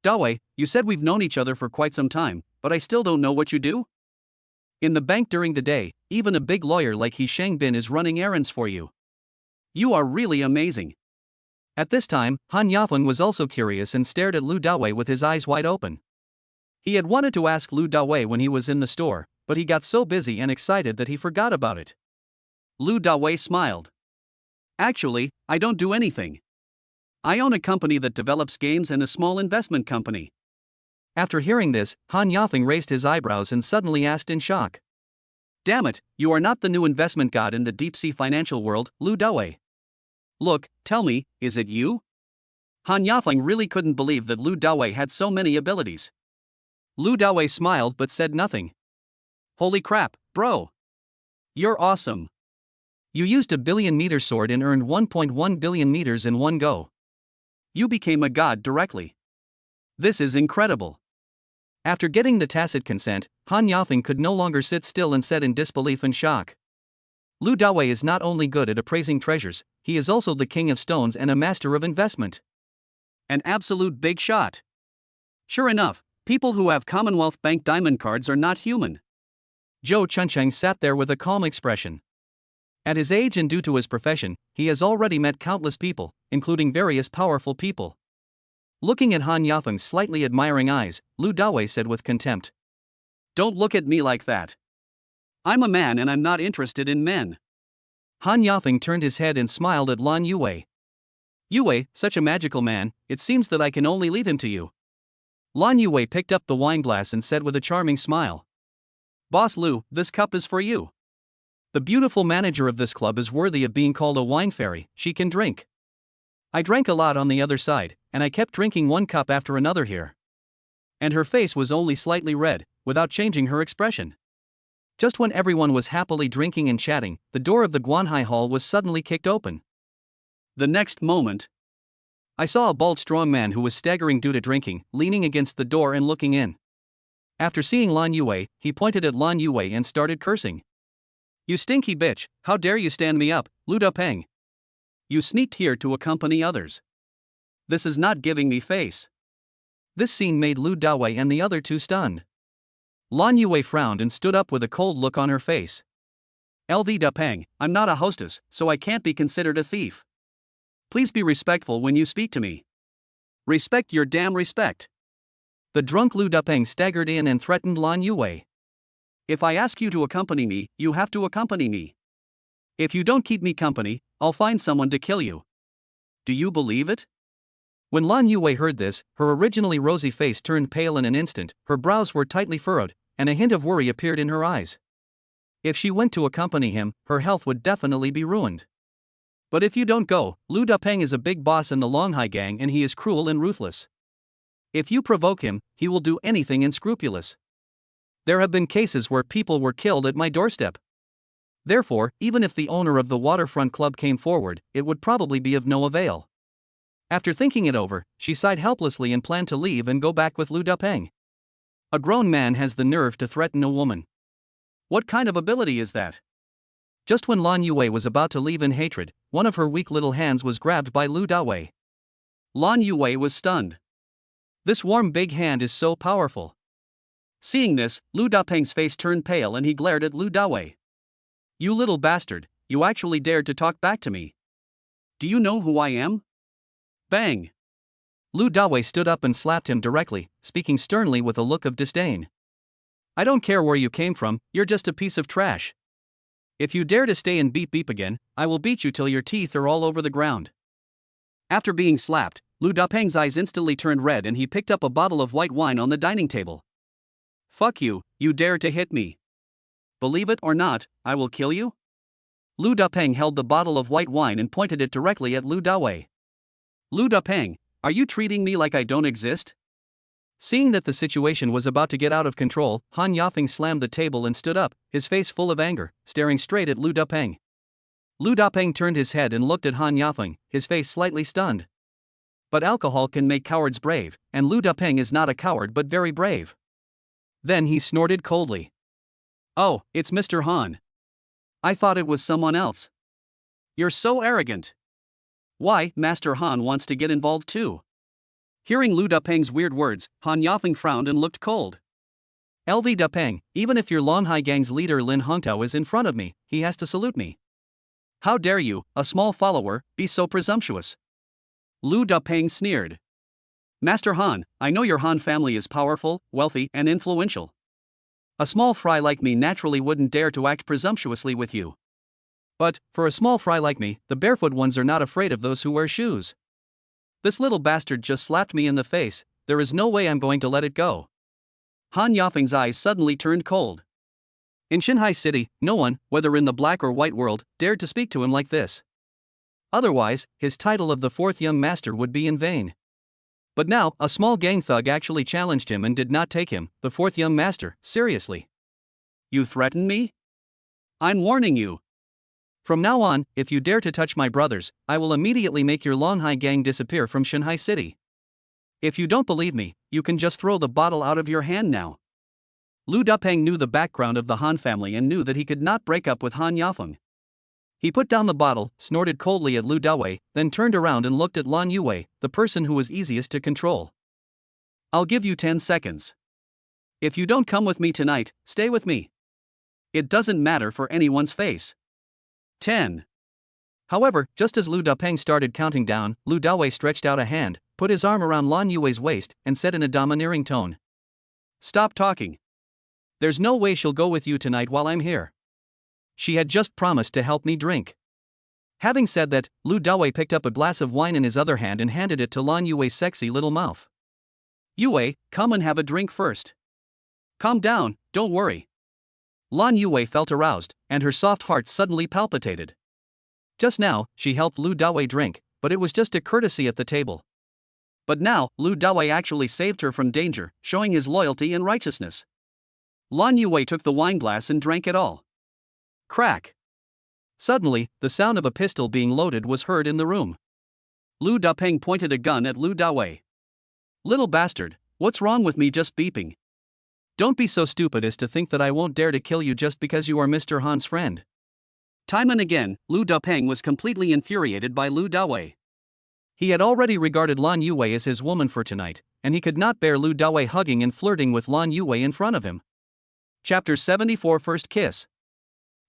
Dawei, you said we've known each other for quite some time, but I still don't know what you do? In the bank during the day, even a big lawyer like He Shangbin is running errands for you. You are really amazing. At this time, Han Yafeng was also curious and stared at Lu Dawei with his eyes wide open. He had wanted to ask Lu Dawei when he was in the store, but he got so busy and excited that he forgot about it. Lu Dawei smiled. Actually, I don't do anything. I own a company that develops games and a small investment company. After hearing this, Han Yafeng raised his eyebrows and suddenly asked in shock. Damn it, you are not the new investment god in the deep-sea financial world, Lu Dawei. Look, tell me, is it you? Han Yafeng really couldn't believe that Lu Dawei had so many abilities. Lu Dawei smiled but said nothing. Holy crap, bro. You're awesome. You used a billion-meter sword and earned 1.1 billion meters in one go. You became a god directly. This is incredible. After getting the tacit consent, Han Yafeng could no longer sit still and said in disbelief and shock. Lu Dawei is not only good at appraising treasures, he is also the king of stones and a master of investment. An absolute big shot. Sure enough, people who have Commonwealth Bank diamond cards are not human. Zhou Chuncheng sat there with a calm expression. At his age and due to his profession, he has already met countless people, including various powerful people. Looking at Han Yafeng's slightly admiring eyes, Lu Dawei said with contempt. Don't look at me like that. I'm a man and I'm not interested in men. Han Yafeng turned his head and smiled at Lan Yue. Yue, such a magical man, it seems that I can only leave him to you. Lan Yue picked up the wine glass and said with a charming smile. Boss Lu, this cup is for you. The beautiful manager of this club is worthy of being called a wine fairy, she can drink. I drank a lot on the other side, and I kept drinking one cup after another here. And her face was only slightly red, without changing her expression. Just when everyone was happily drinking and chatting, the door of the Guanhai Hall was suddenly kicked open. The next moment, I saw a bald strong man who was staggering due to drinking, leaning against the door and looking in. After seeing Lan Yue, he pointed at Lan Yue and started cursing. You stinky bitch, how dare you stand me up, Lu Dapeng? You sneaked here to accompany others. This is not giving me face. This scene made Lu Dawei and the other two stunned. Lan Yue frowned and stood up with a cold look on her face. LV Dapeng, I'm not a hostess, so I can't be considered a thief. Please be respectful when you speak to me. Respect your damn respect. The drunk Lu Dapeng staggered in and threatened Lan Yue. If I ask you to accompany me, you have to accompany me. If you don't keep me company, I'll find someone to kill you. Do you believe it? When Lan Yue heard this, her originally rosy face turned pale in an instant, her brows were tightly furrowed, and a hint of worry appeared in her eyes. If she went to accompany him, her health would definitely be ruined. But if you don't go, Lu Dapeng is a big boss in the Longhai gang and he is cruel and ruthless. If you provoke him, he will do anything unscrupulous. There have been cases where people were killed at my doorstep. Therefore, even if the owner of the waterfront club came forward, it would probably be of no avail. After thinking it over, she sighed helplessly and planned to leave and go back with Lu Dapeng. A grown man has the nerve to threaten a woman. What kind of ability is that? Just when Lan Yue was about to leave in hatred, one of her weak little hands was grabbed by Lu Dawei. Lan Yue was stunned. This warm big hand is so powerful. Seeing this, Lu Dapeng's face turned pale and he glared at Lu Dawei. You little bastard, you actually dared to talk back to me. Do you know who I am? Bang! Lu Dawei stood up and slapped him directly, speaking sternly with a look of disdain. I don't care where you came from, you're just a piece of trash. If you dare to stay and beep again, I will beat you till your teeth are all over the ground. After being slapped, Lu Dapeng's eyes instantly turned red and he picked up a bottle of white wine on the dining table. Fuck you, you dare to hit me. Believe it or not, I will kill you? Lu Dapeng held the bottle of white wine and pointed it directly at Lu Dawei. Lu Dapeng, Are you treating me like I don't exist? Seeing that the situation was about to get out of control, Han Yafeng slammed the table and stood up, his face full of anger, staring straight at Lu Dapeng. Lu Dapeng turned his head and looked at Han Yafeng, his face slightly stunned. But alcohol can make cowards brave, and Lu Dapeng is not a coward but very brave. Then he snorted coldly. Oh, it's Mr. Han. I thought it was someone else. You're so arrogant. Why, Master Han wants to get involved too. Hearing Lu Dapeng's weird words, Han Yafeng frowned and looked cold. LV Dapeng, even if your Longhai Gang's leader Lin Hongtao is in front of me, he has to salute me. How dare you, a small follower, be so presumptuous? Lu Dapeng sneered. Master Han, I know your Han family is powerful, wealthy, and influential. A small fry like me naturally wouldn't dare to act presumptuously with you. But, for a small fry like me, the barefoot ones are not afraid of those who wear shoes. This little bastard just slapped me in the face, there is no way I'm going to let it go. Han Yafeng's eyes suddenly turned cold. In Xinhai City, no one, whether in the black or white world, dared to speak to him like this. Otherwise, his title of the fourth young master would be in vain. But now, a small gang thug actually challenged him and did not take him, the fourth young master, seriously. You threaten me? I'm warning you. From now on, if you dare to touch my brothers, I will immediately make your Longhai gang disappear from Xinhai City. If you don't believe me, you can just throw the bottle out of your hand now. Lu Dapeng knew the background of the Han family and knew that he could not break up with Han Yafeng. He put down the bottle, snorted coldly at Lu Dawei, then turned around and looked at Lan Yue, the person who was easiest to control. I'll give you 10 seconds. If you don't come with me tonight, stay with me. It doesn't matter for anyone's face. 10. However, just as Lu Dapeng started counting down, Lu Dawei stretched out a hand, put his arm around Lan Yue's waist, and said in a domineering tone. Stop talking. There's no way she'll go with you tonight while I'm here. She had just promised to help me drink. Having said that, Lu Dawei picked up a glass of wine in his other hand and handed it to Lan Yue's sexy little mouth. Yue, come and have a drink first. Calm down, don't worry. Lan Yue felt aroused, and her soft heart suddenly palpitated. Just now, she helped Lu Dawei drink, but it was just a courtesy at the table. But now, Lu Dawei actually saved her from danger, showing his loyalty and righteousness. Lan Yue took the wineglass and drank it all. Crack. Suddenly, the sound of a pistol being loaded was heard in the room. Lu Dapeng pointed a gun at Lu Dawei. Little bastard, what's wrong with me just beeping? Don't be so stupid as to think that I won't dare to kill you just because you are Mr. Han's friend. Time and again, Lu Dapeng was completely infuriated by Lu Dawei. He had already regarded Lan Yue as his woman for tonight, and he could not bear Lu Dawei hugging and flirting with Lan Yue in front of him. Chapter 74 First Kiss.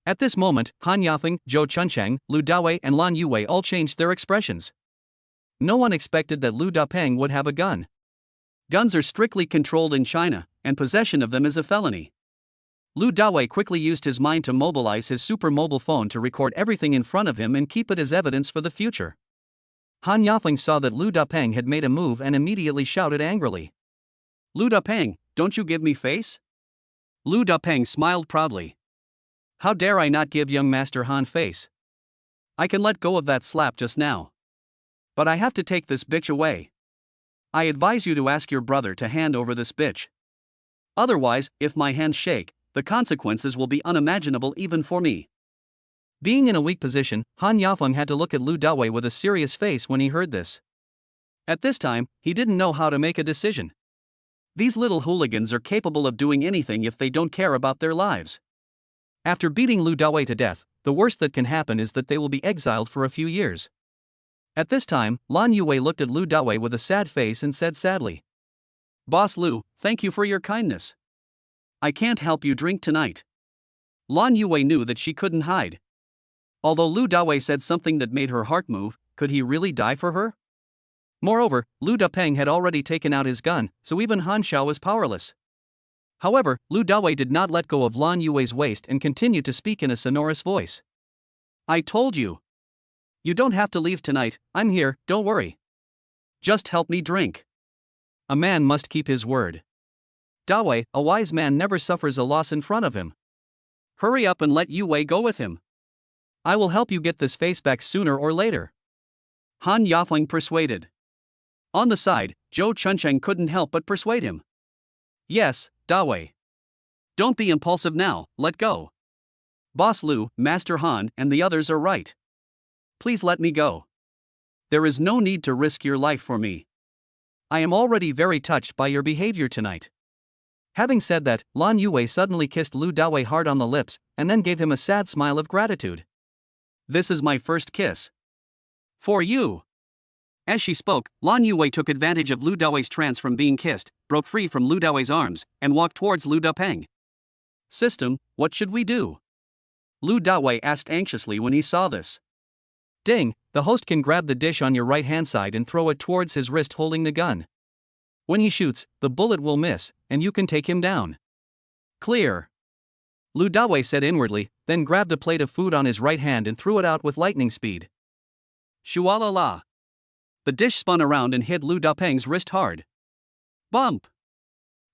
At this moment, Han Yafeng, Zhou Chuncheng, Lu Dawei and Lan Yue all changed their expressions. No one expected that Lu Dapeng would have a gun. Guns are strictly controlled in China, and possession of them is a felony. Lu Dawei quickly used his mind to mobilize his super mobile phone to record everything in front of him and keep it as evidence for the future. Han Yafeng saw that Lu Dapeng had made a move and immediately shouted angrily. Lu Dapeng, don't you give me face? Lu Dapeng smiled proudly. How dare I not give young Master Han face? I can let go of that slap just now. But I have to take this bitch away. I advise you to ask your brother to hand over this bitch. Otherwise, if my hands shake, the consequences will be unimaginable even for me. Being in a weak position, Han Yafeng had to look at Lu Dawei with a serious face when he heard this. At this time, he didn't know how to make a decision. These little hooligans are capable of doing anything if they don't care about their lives. After beating Lu Dawei to death, the worst that can happen is that they will be exiled for a few years. At this time, Lan Yue looked at Lu Dawei with a sad face and said sadly. Boss Lu, thank you for your kindness. I can't help you drink tonight. Lan Yue knew that she couldn't hide. Although Lu Dawei said something that made her heart move, could he really die for her? Moreover, Lu Dapeng had already taken out his gun, so even Han Xiao was powerless. However, Lu Dawei did not let go of Lan Yue's waist and continued to speak in a sonorous voice. I told you. You don't have to leave tonight, I'm here, don't worry. Just help me drink. A man must keep his word. Dawei, a wise man never suffers a loss in front of him. Hurry up and let Yue go with him. I will help you get this face back sooner or later. Han Yafeng persuaded. On the side, Zhou Chuncheng couldn't help but persuade him. Yes, Dawei. Don't be impulsive now, let go. Boss Lu, Master Han, and the others are right. Please let me go. There is no need to risk your life for me. I am already very touched by your behavior tonight. Having said that, Lan Yue suddenly kissed Lu Dawei hard on the lips, and then gave him a sad smile of gratitude. This is my first kiss. For you. As she spoke, Lan Yue took advantage of Lu Dawei's trance from being kissed, broke free from Lu Dawei's arms, and walked towards Lu Dapeng. System, what should we do? Lu Dawei asked anxiously when he saw this. Ding, the host can grab the dish on your right-hand side and throw it towards his wrist holding the gun. When he shoots, the bullet will miss, and you can take him down. Clear. Lu Dawei said inwardly, then grabbed a plate of food on his right hand and threw it out with lightning speed. Shualala. The dish spun around and hit Lu Dapeng's wrist hard. Bump.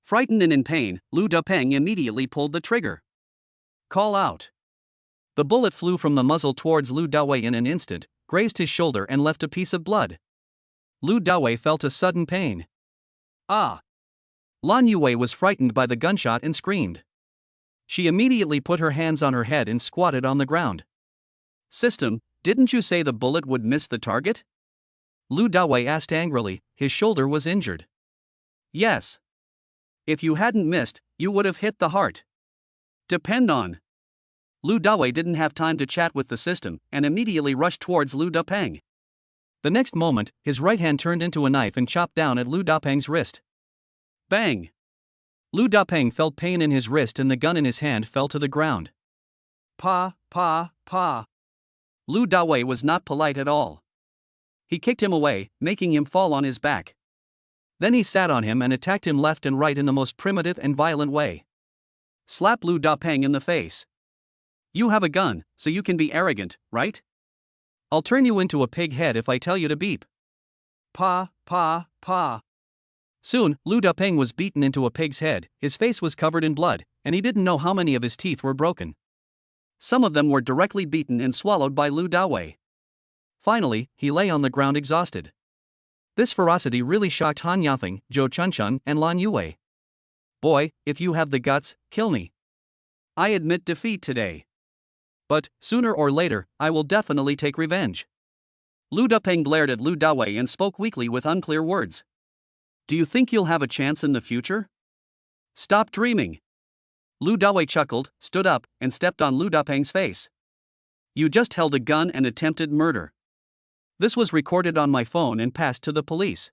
Frightened and in pain, Lu Dapeng immediately pulled the trigger. Call out. The bullet flew from the muzzle towards Lu Dawei in an instant, grazed his shoulder and left a piece of blood. Lu Dawei felt a sudden pain. Ah! Lan Yue was frightened by the gunshot and screamed. She immediately put her hands on her head and squatted on the ground. System, didn't you say the bullet would miss the target? Lu Dawei asked angrily, his shoulder was injured. Yes. If you hadn't missed, you would have hit the heart. Depend on. Lu Dawei didn't have time to chat with the system and immediately rushed towards Lu Dapeng. The next moment, his right hand turned into a knife and chopped down at Lu Dapeng's wrist. Bang! Lu Dapeng felt pain in his wrist and the gun in his hand fell to the ground. Pa. Lu Dawei was not polite at all. He kicked him away, making him fall on his back. Then he sat on him and attacked him left and right in the most primitive and violent way. Slap Lu Dapeng in the face. You have a gun, so you can be arrogant, right? I'll turn you into a pig head if I tell you to beep. Pa. Soon, Lu Dapeng was beaten into a pig's head, his face was covered in blood, and he didn't know how many of his teeth were broken. Some of them were directly beaten and swallowed by Lu Dawei. Finally, he lay on the ground exhausted. This ferocity really shocked Han Yafeng, Zhou Chuncheng, and Lan Yue. Boy, if you have the guts, kill me. I admit defeat today. But, sooner or later, I will definitely take revenge. Lu Dapeng glared at Lu Dawei and spoke weakly with unclear words. Do you think you'll have a chance in the future? Stop dreaming. Lu Dawei chuckled, stood up, and stepped on Lu Dapeng's face. You just held a gun and attempted murder. This was recorded on my phone and passed to the police.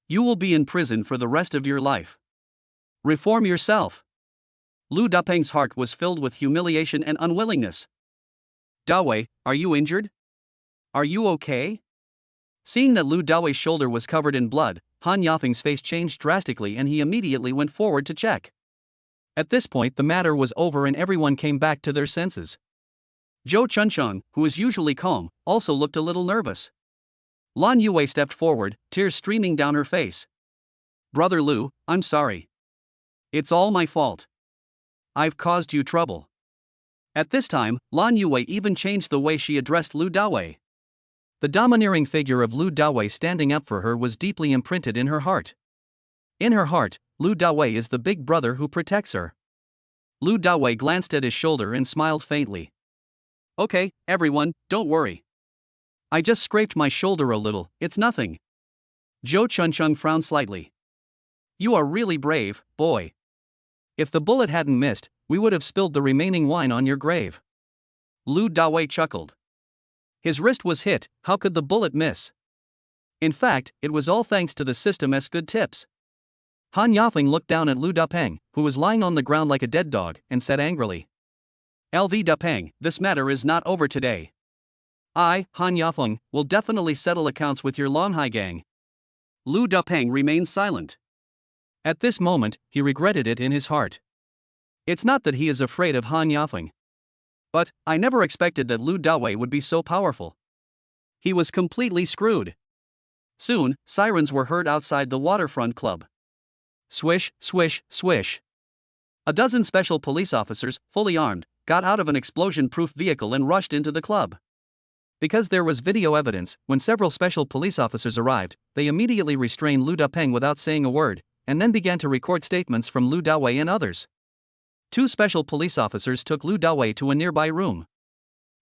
You will be in prison for the rest of your life. Reform yourself. Lu Dapeng's heart was filled with humiliation and unwillingness. Dawei, are you injured? Are you okay? Seeing that Lu Dawei's shoulder was covered in blood, Han Yafeng's face changed drastically and he immediately went forward to check. At this point the matter was over and everyone came back to their senses. Zhou Chuncheng, who is usually calm, also looked a little nervous. Lan Yue stepped forward, tears streaming down her face. Brother Lu, I'm sorry. It's all my fault. I've caused you trouble. At this time, Lan Yue even changed the way she addressed Lu Dawei. The domineering figure of Lu Dawei standing up for her was deeply imprinted in her heart. In her heart, Lu Dawei is the big brother who protects her. Lu Dawei glanced at his shoulder and smiled faintly. Okay, everyone, don't worry. I just scraped my shoulder a little, it's nothing. Zhou Chuncheng frowned slightly. You are really brave, boy. If the bullet hadn't missed, we would have spilled the remaining wine on your grave. Lu Dawei chuckled. His wrist was hit, how could the bullet miss? In fact, it was all thanks to the system's good tips. Han Yafeng looked down at Lu Dapeng, who was lying on the ground like a dead dog, and said angrily. LV Dapeng, this matter is not over today. I, Han Yafeng, will definitely settle accounts with your Longhai gang. Lu Dapeng remained silent. At this moment, he regretted it in his heart. It's not that he is afraid of Han Yafeng. But, I never expected that Lu Dawei would be so powerful. He was completely screwed. Soon, sirens were heard outside the waterfront club. Swish, swish, swish. A dozen special police officers, fully armed, got out of an explosion-proof vehicle and rushed into the club. Because there was video evidence, when several special police officers arrived, they immediately restrained Lu Dapeng without saying a word, and then began to record statements from Lu Dawei and others. Two special police officers took Lu Dawei to a nearby room.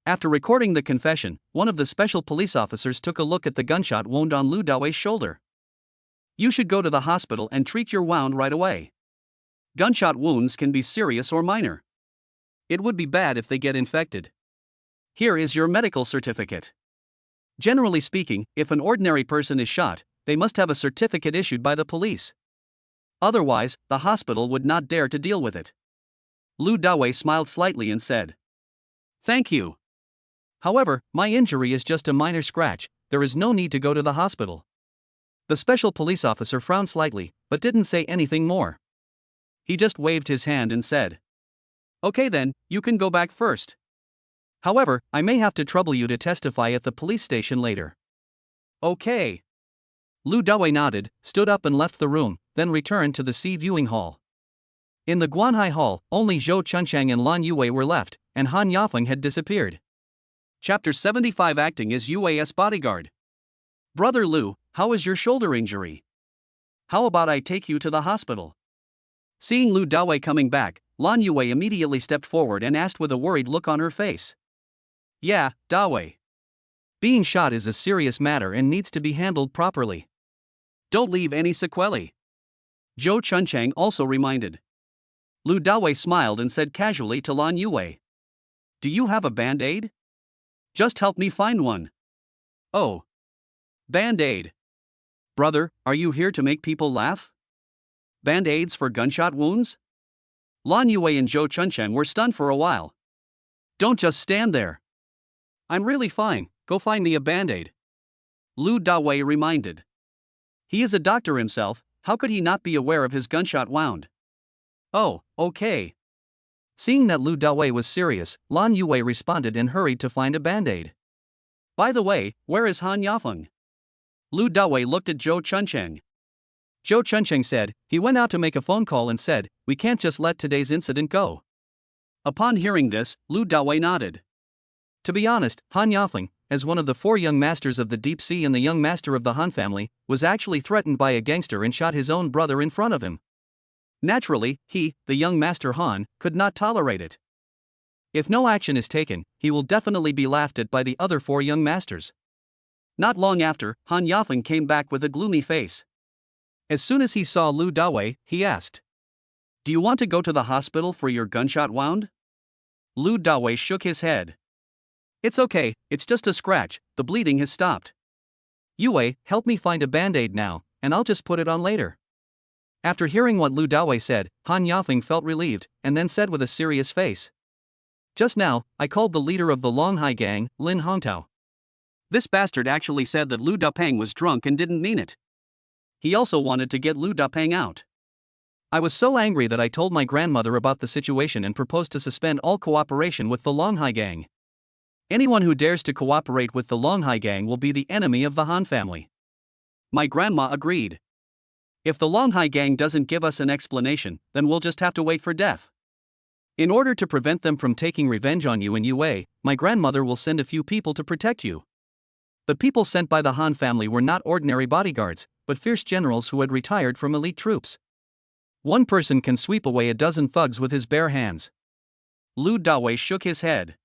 After recording the confession, one of the special police officers took a look at the gunshot wound on Lu Dawei's shoulder. "You should go to the hospital and treat your wound right away. Gunshot wounds can be serious or minor. It would be bad if they get infected. Here is your medical certificate." Generally speaking, if an ordinary person is shot, they must have a certificate issued by the police. Otherwise, the hospital would not dare to deal with it. Lu Dawei smiled slightly and said, "Thank you. However, my injury is just a minor scratch, there is no need to go to the hospital." The special police officer frowned slightly, but didn't say anything more. He just waved his hand and said, "Okay then, you can go back first. However, I may have to trouble you to testify at the police station later." "Okay." Lu Dawei nodded, stood up and left the room, then returned to the sea viewing hall. In the Guanhai Hall, only Zhou Chunchang and Lan Yue were left, and Han Yafeng had disappeared. Chapter 75 Acting as Yue's bodyguard. "Brother Lu, how is your shoulder injury? How about I take you to the hospital?" Seeing Lu Dawei coming back, Lan Yue immediately stepped forward and asked with a worried look on her face. "Yeah, Dawei. Being shot is a serious matter and needs to be handled properly. Don't leave any sequelae," Zhou Chunchang also reminded. Lu Dawei smiled and said casually to Lan Yue, "Do you have a band-aid? Just help me find one." "Oh. Band-aid. Brother, are you here to make people laugh? Band-aids for gunshot wounds?" Lan Yue and Zhou Chunchang were stunned for a while. "Don't just stand there. I'm really fine, go find me a band-aid," Lu Dawei reminded. He is a doctor himself, how could he not be aware of his gunshot wound? "Oh, okay." Seeing that Lu Dawei was serious, Lan Yue responded and hurried to find a band-aid. "By the way, where is Han Yafeng?" Lu Dawei looked at Zhou Chunchang. Zhou Chunchang said, "He went out to make a phone call and said, we can't just let today's incident go." Upon hearing this, Lu Dawei nodded. To be honest, Han Yafeng, as one of the 4 young masters of the Deep Sea and the young master of the Han family, was actually threatened by a gangster and shot his own brother in front of him. Naturally, he, the young master Han, could not tolerate it. If no action is taken, he will definitely be laughed at by the other 4 young masters. Not long after, Han Yafeng came back with a gloomy face. As soon as he saw Lu Dawei, he asked, "Do you want to go to the hospital for your gunshot wound?" Lu Dawei shook his head. "It's okay, it's just a scratch, the bleeding has stopped. Yue, help me find a band-aid now, and I'll just put it on later." After hearing what Lu Dawei said, Han Yafeng felt relieved, and then said with a serious face, "Just now, I called the leader of the Longhai gang, Lin Hongtao. This bastard actually said that Lu Dapeng was drunk and didn't mean it. He also wanted to get Lu Dapeng out. I was so angry that I told my grandmother about the situation and proposed to suspend all cooperation with the Longhai gang. Anyone who dares to cooperate with the Longhai gang will be the enemy of the Han family." My grandma agreed. "If the Longhai gang doesn't give us an explanation, then we'll just have to wait for death. In order to prevent them from taking revenge on you and Yue, my grandmother will send a few people to protect you." The people sent by the Han family were not ordinary bodyguards, but fierce generals who had retired from elite troops. One person can sweep away a dozen thugs with his bare hands. Lu Dawei shook his head.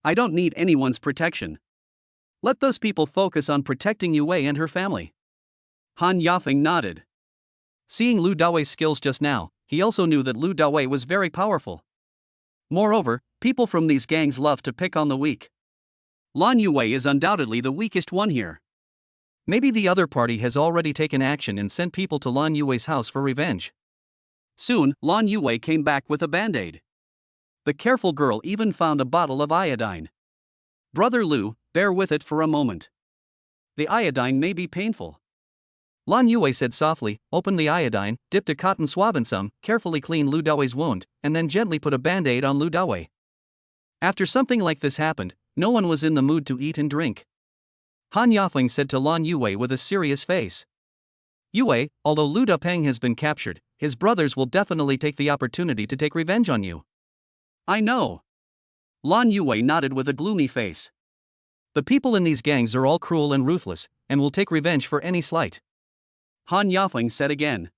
"I don't need anyone's protection. Let those people focus on protecting Yue and her family." Han Yafeng nodded. Seeing Lu Dawei's skills just now, he also knew that Lu Dawei was very powerful. Moreover, people from these gangs love to pick on the weak. Lan Yue is undoubtedly the weakest one here. Maybe the other party has already taken action and sent people to Lan Yue's house for revenge. Soon, Lan Yue came back with a band-aid. The careful girl even found a bottle of iodine. "Brother Lu, bear with it for a moment. The iodine may be painful." Lan Yue said softly, opened the iodine, dipped a cotton swab in some, carefully cleaned Lu Dawei's wound, and then gently put a band-aid on Lu Dawei. After something like this happened, no one was in the mood to eat and drink. Han Yafeng said to Lan Yue with a serious face, "Yue, although Lu Dapeng has been captured, his brothers will definitely take the opportunity to take revenge on you." "I know." Lan Yue nodded with a gloomy face. The people in these gangs are all cruel and ruthless, and will take revenge for any slight. Han Yafeng said again.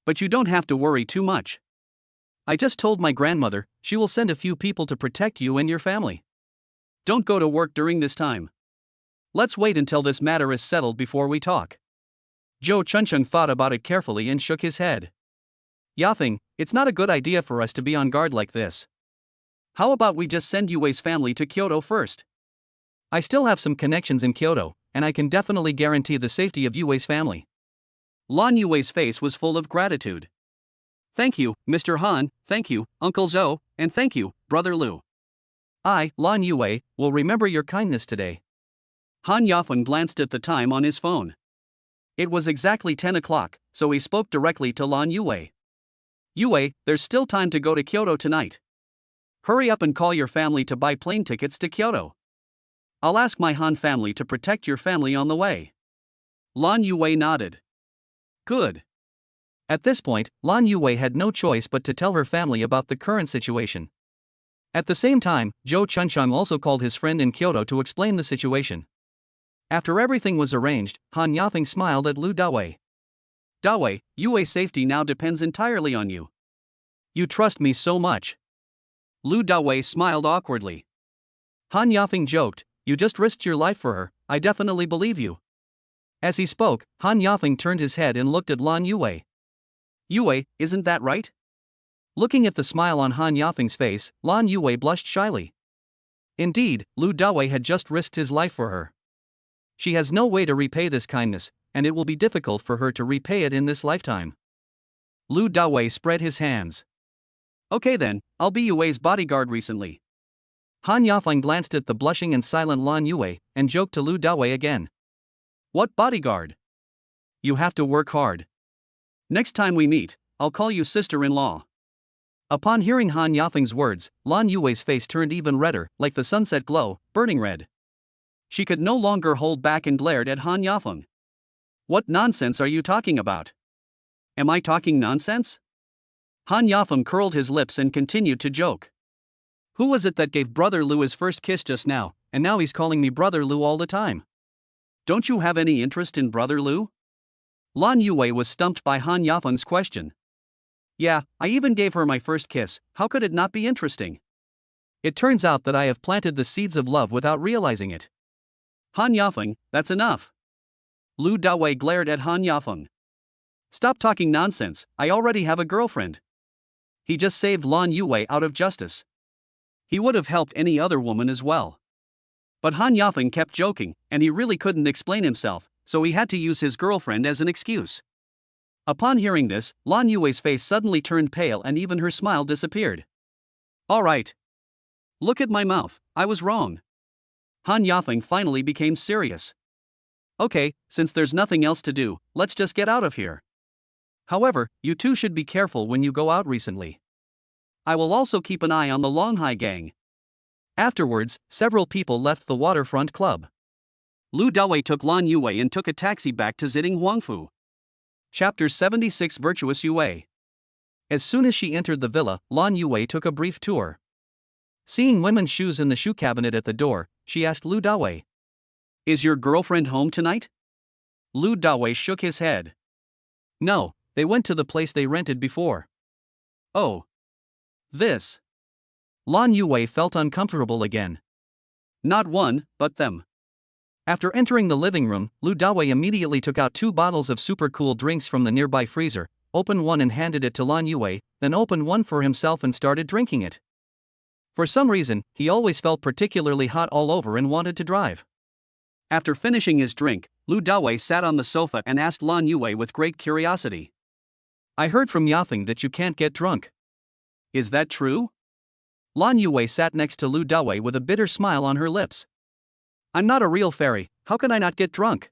But you don't have to worry too much. I just told my grandmother, she will send a few people to protect you and your family. Don't go to work during this time. Let's wait until this matter is settled before we talk. Zhou Chuncheng thought about it carefully and shook his head. Yafeng, it's not a good idea for us to be on guard like this. How about we just send Yue's family to Kyoto first? I still have some connections in Kyoto, and I can definitely guarantee the safety of Yue's family. Lan Yue's face was full of gratitude. Thank you, Mr. Han, thank you, Uncle Zhou, and thank you, Brother Lu. I, Lan Yue, will remember your kindness today. Han Yafeng glanced at the time on his phone. It was exactly 10 o'clock, so he spoke directly to Lan Yue. Yue, there's still time to go to Kyoto tonight. Hurry up and call your family to buy plane tickets to Kyoto. I'll ask my Han family to protect your family on the way. Lan Yue nodded. Good. At this point, Lan Yue had no choice but to tell her family about the current situation. At the same time, Zhou Chuncheng also called his friend in Kyoto to explain the situation. After everything was arranged, Han Yafeng smiled at Lu Dawei. Dawei, Yue's safety now depends entirely on you. You trust me so much. Lu Dawei smiled awkwardly. Han Yafeng joked, you just risked your life for her, I definitely believe you. As he spoke, Han Yafeng turned his head and looked at Lan Yue. Yue, isn't that right? Looking at the smile on Han Yafeng's face, Lan Yue blushed shyly. Indeed, Lu Dawei had just risked his life for her. She has no way to repay this kindness, and it will be difficult for her to repay it in this lifetime. Lu Dawei spread his hands. Okay then, I'll be Yue's bodyguard recently. Han Yafeng glanced at the blushing and silent Lan Yue, and joked to Lu Dawei again. What bodyguard? You have to work hard. Next time we meet, I'll call you sister-in-law. Upon hearing Han Yafeng's words, Lan Yue's face turned even redder, like the sunset glow, burning red. She could no longer hold back and glared at Han Yafeng. What nonsense are you talking about? Am I talking nonsense? Han Yafeng curled his lips and continued to joke. Who was it that gave Brother Lu his first kiss just now, and now he's calling me Brother Lu all the time? Don't you have any interest in Brother Lu? Lan Yue was stumped by Han Yafeng's question. Yeah, I even gave her my first kiss, how could it not be interesting? It turns out that I have planted the seeds of love without realizing it. Han Yafeng, that's enough. Lu Dawei glared at Han Yafeng. Stop talking nonsense, I already have a girlfriend. He just saved Lan Yue out of justice. He would have helped any other woman as well. But Han Yafeng kept joking, and he really couldn't explain himself, so he had to use his girlfriend as an excuse. Upon hearing this, Lan Yue's face suddenly turned pale and even her smile disappeared. Alright. Look at my mouth, I was wrong. Han Yafeng finally became serious. Okay, since there's nothing else to do, let's just get out of here. However, you two should be careful when you go out recently. I will also keep an eye on the Longhai gang. Afterwards, several people left the waterfront club. Lu Dawei took Lan Yue and took a taxi back to Ziding Huangfu. Chapter 76 Virtuous Yue. As soon as she entered the villa, Lan Yue took a brief tour. Seeing women's shoes in the shoe cabinet at the door, she asked Lu Dawei. Is your girlfriend home tonight? Lu Dawei shook his head. No, they went to the place they rented before. Oh. This. Lan Yue felt uncomfortable again. Not one, but them. After entering the living room, Lu Dawei immediately took out 2 bottles of super cool drinks from the nearby freezer, opened one and handed it to Lan Yue, then opened one for himself and started drinking it. For some reason, he always felt particularly hot all over and wanted to drive. After finishing his drink, Lu Dawei sat on the sofa and asked Lan Yue with great curiosity. I heard from Yafeng that you can't get drunk. Is that true? Lan Yue sat next to Lu Dawei with a bitter smile on her lips. I'm not a real fairy, how can I not get drunk?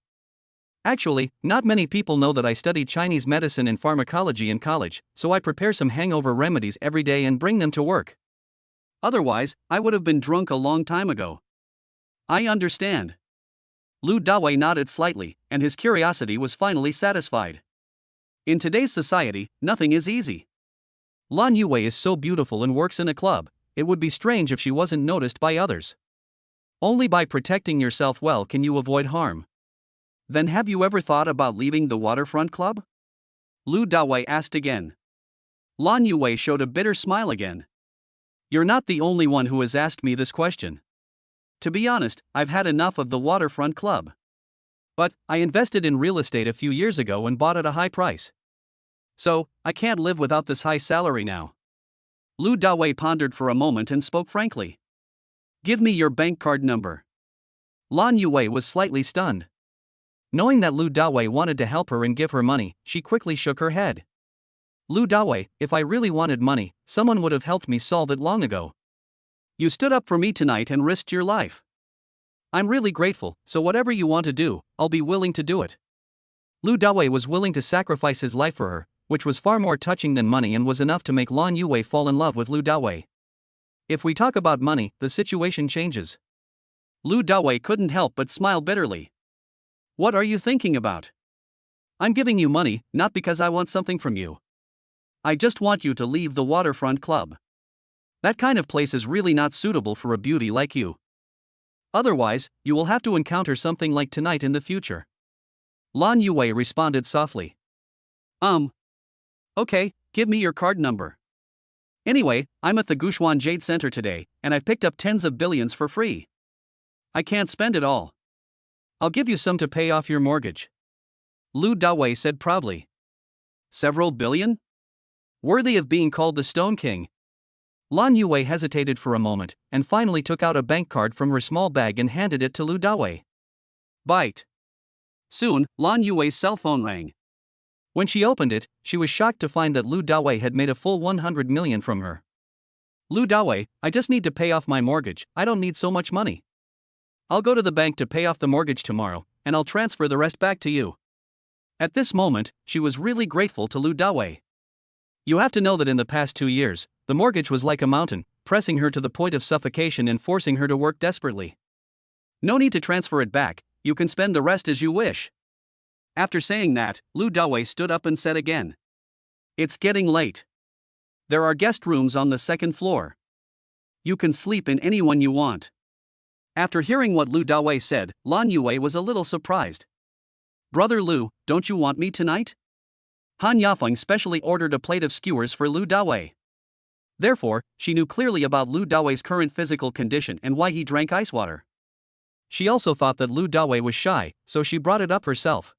Actually, not many people know that I studied Chinese medicine and pharmacology in college, so I prepare some hangover remedies every day and bring them to work. Otherwise, I would have been drunk a long time ago. I understand. Lu Dawei nodded slightly, and his curiosity was finally satisfied. In today's society, nothing is easy. Lan Yue is so beautiful and works in a club, it would be strange if she wasn't noticed by others. Only by protecting yourself well can you avoid harm. Then have you ever thought about leaving the waterfront club? Lu Dawei asked again. Lan Yue showed a bitter smile again. You're not the only one who has asked me this question. To be honest, I've had enough of the waterfront club. But I invested in real estate a few years ago and bought at a high price. So, I can't live without this high salary now. Lu Dawei pondered for a moment and spoke frankly. Give me your bank card number. Lan Yue was slightly stunned. Knowing that Lu Dawei wanted to help her and give her money, she quickly shook her head. Lu Dawei, if I really wanted money, someone would have helped me solve it long ago. You stood up for me tonight and risked your life. I'm really grateful, so whatever you want to do, I'll be willing to do it. Lu Dawei was willing to sacrifice his life for her, which was far more touching than money and was enough to make Lan Yue fall in love with Lu Dawei. If we talk about money, the situation changes. Lu Dawei couldn't help but smile bitterly. What are you thinking about? I'm giving you money, not because I want something from you. I just want you to leave the waterfront club. That kind of place is really not suitable for a beauty like you. Otherwise, you will have to encounter something like tonight in the future. Lan Yue responded softly. Okay, give me your card number. Anyway, I'm at the Gushuan Jade Center today, and I've picked up tens of billions for free. I can't spend it all. I'll give you some to pay off your mortgage. Lu Dawei said proudly. Several billion? Worthy of being called the Stone King. Lan Yue hesitated for a moment, and finally took out a bank card from her small bag and handed it to Lu Dawei. Bite. Soon, Lan Yue's cell phone rang. When she opened it, she was shocked to find that Lu Dawei had made a full 100 million from her. Lu Dawei, I just need to pay off my mortgage, I don't need so much money. I'll go to the bank to pay off the mortgage tomorrow, and I'll transfer the rest back to you. At this moment, she was really grateful to Lu Dawei. You have to know that in the past 2 years, the mortgage was like a mountain, pressing her to the point of suffocation and forcing her to work desperately. No need to transfer it back, you can spend the rest as you wish. After saying that, Lu Dawei stood up and said again. It's getting late. There are guest rooms on the second floor. You can sleep in any one you want. After hearing what Lu Dawei said, Lan Yue was a little surprised. Brother Lu, don't you want me tonight? Han Yafeng specially ordered a plate of skewers for Lu Dawei. Therefore, she knew clearly about Lu Dawei's current physical condition and why he drank ice water. She also thought that Lu Dawei was shy, so she brought it up herself.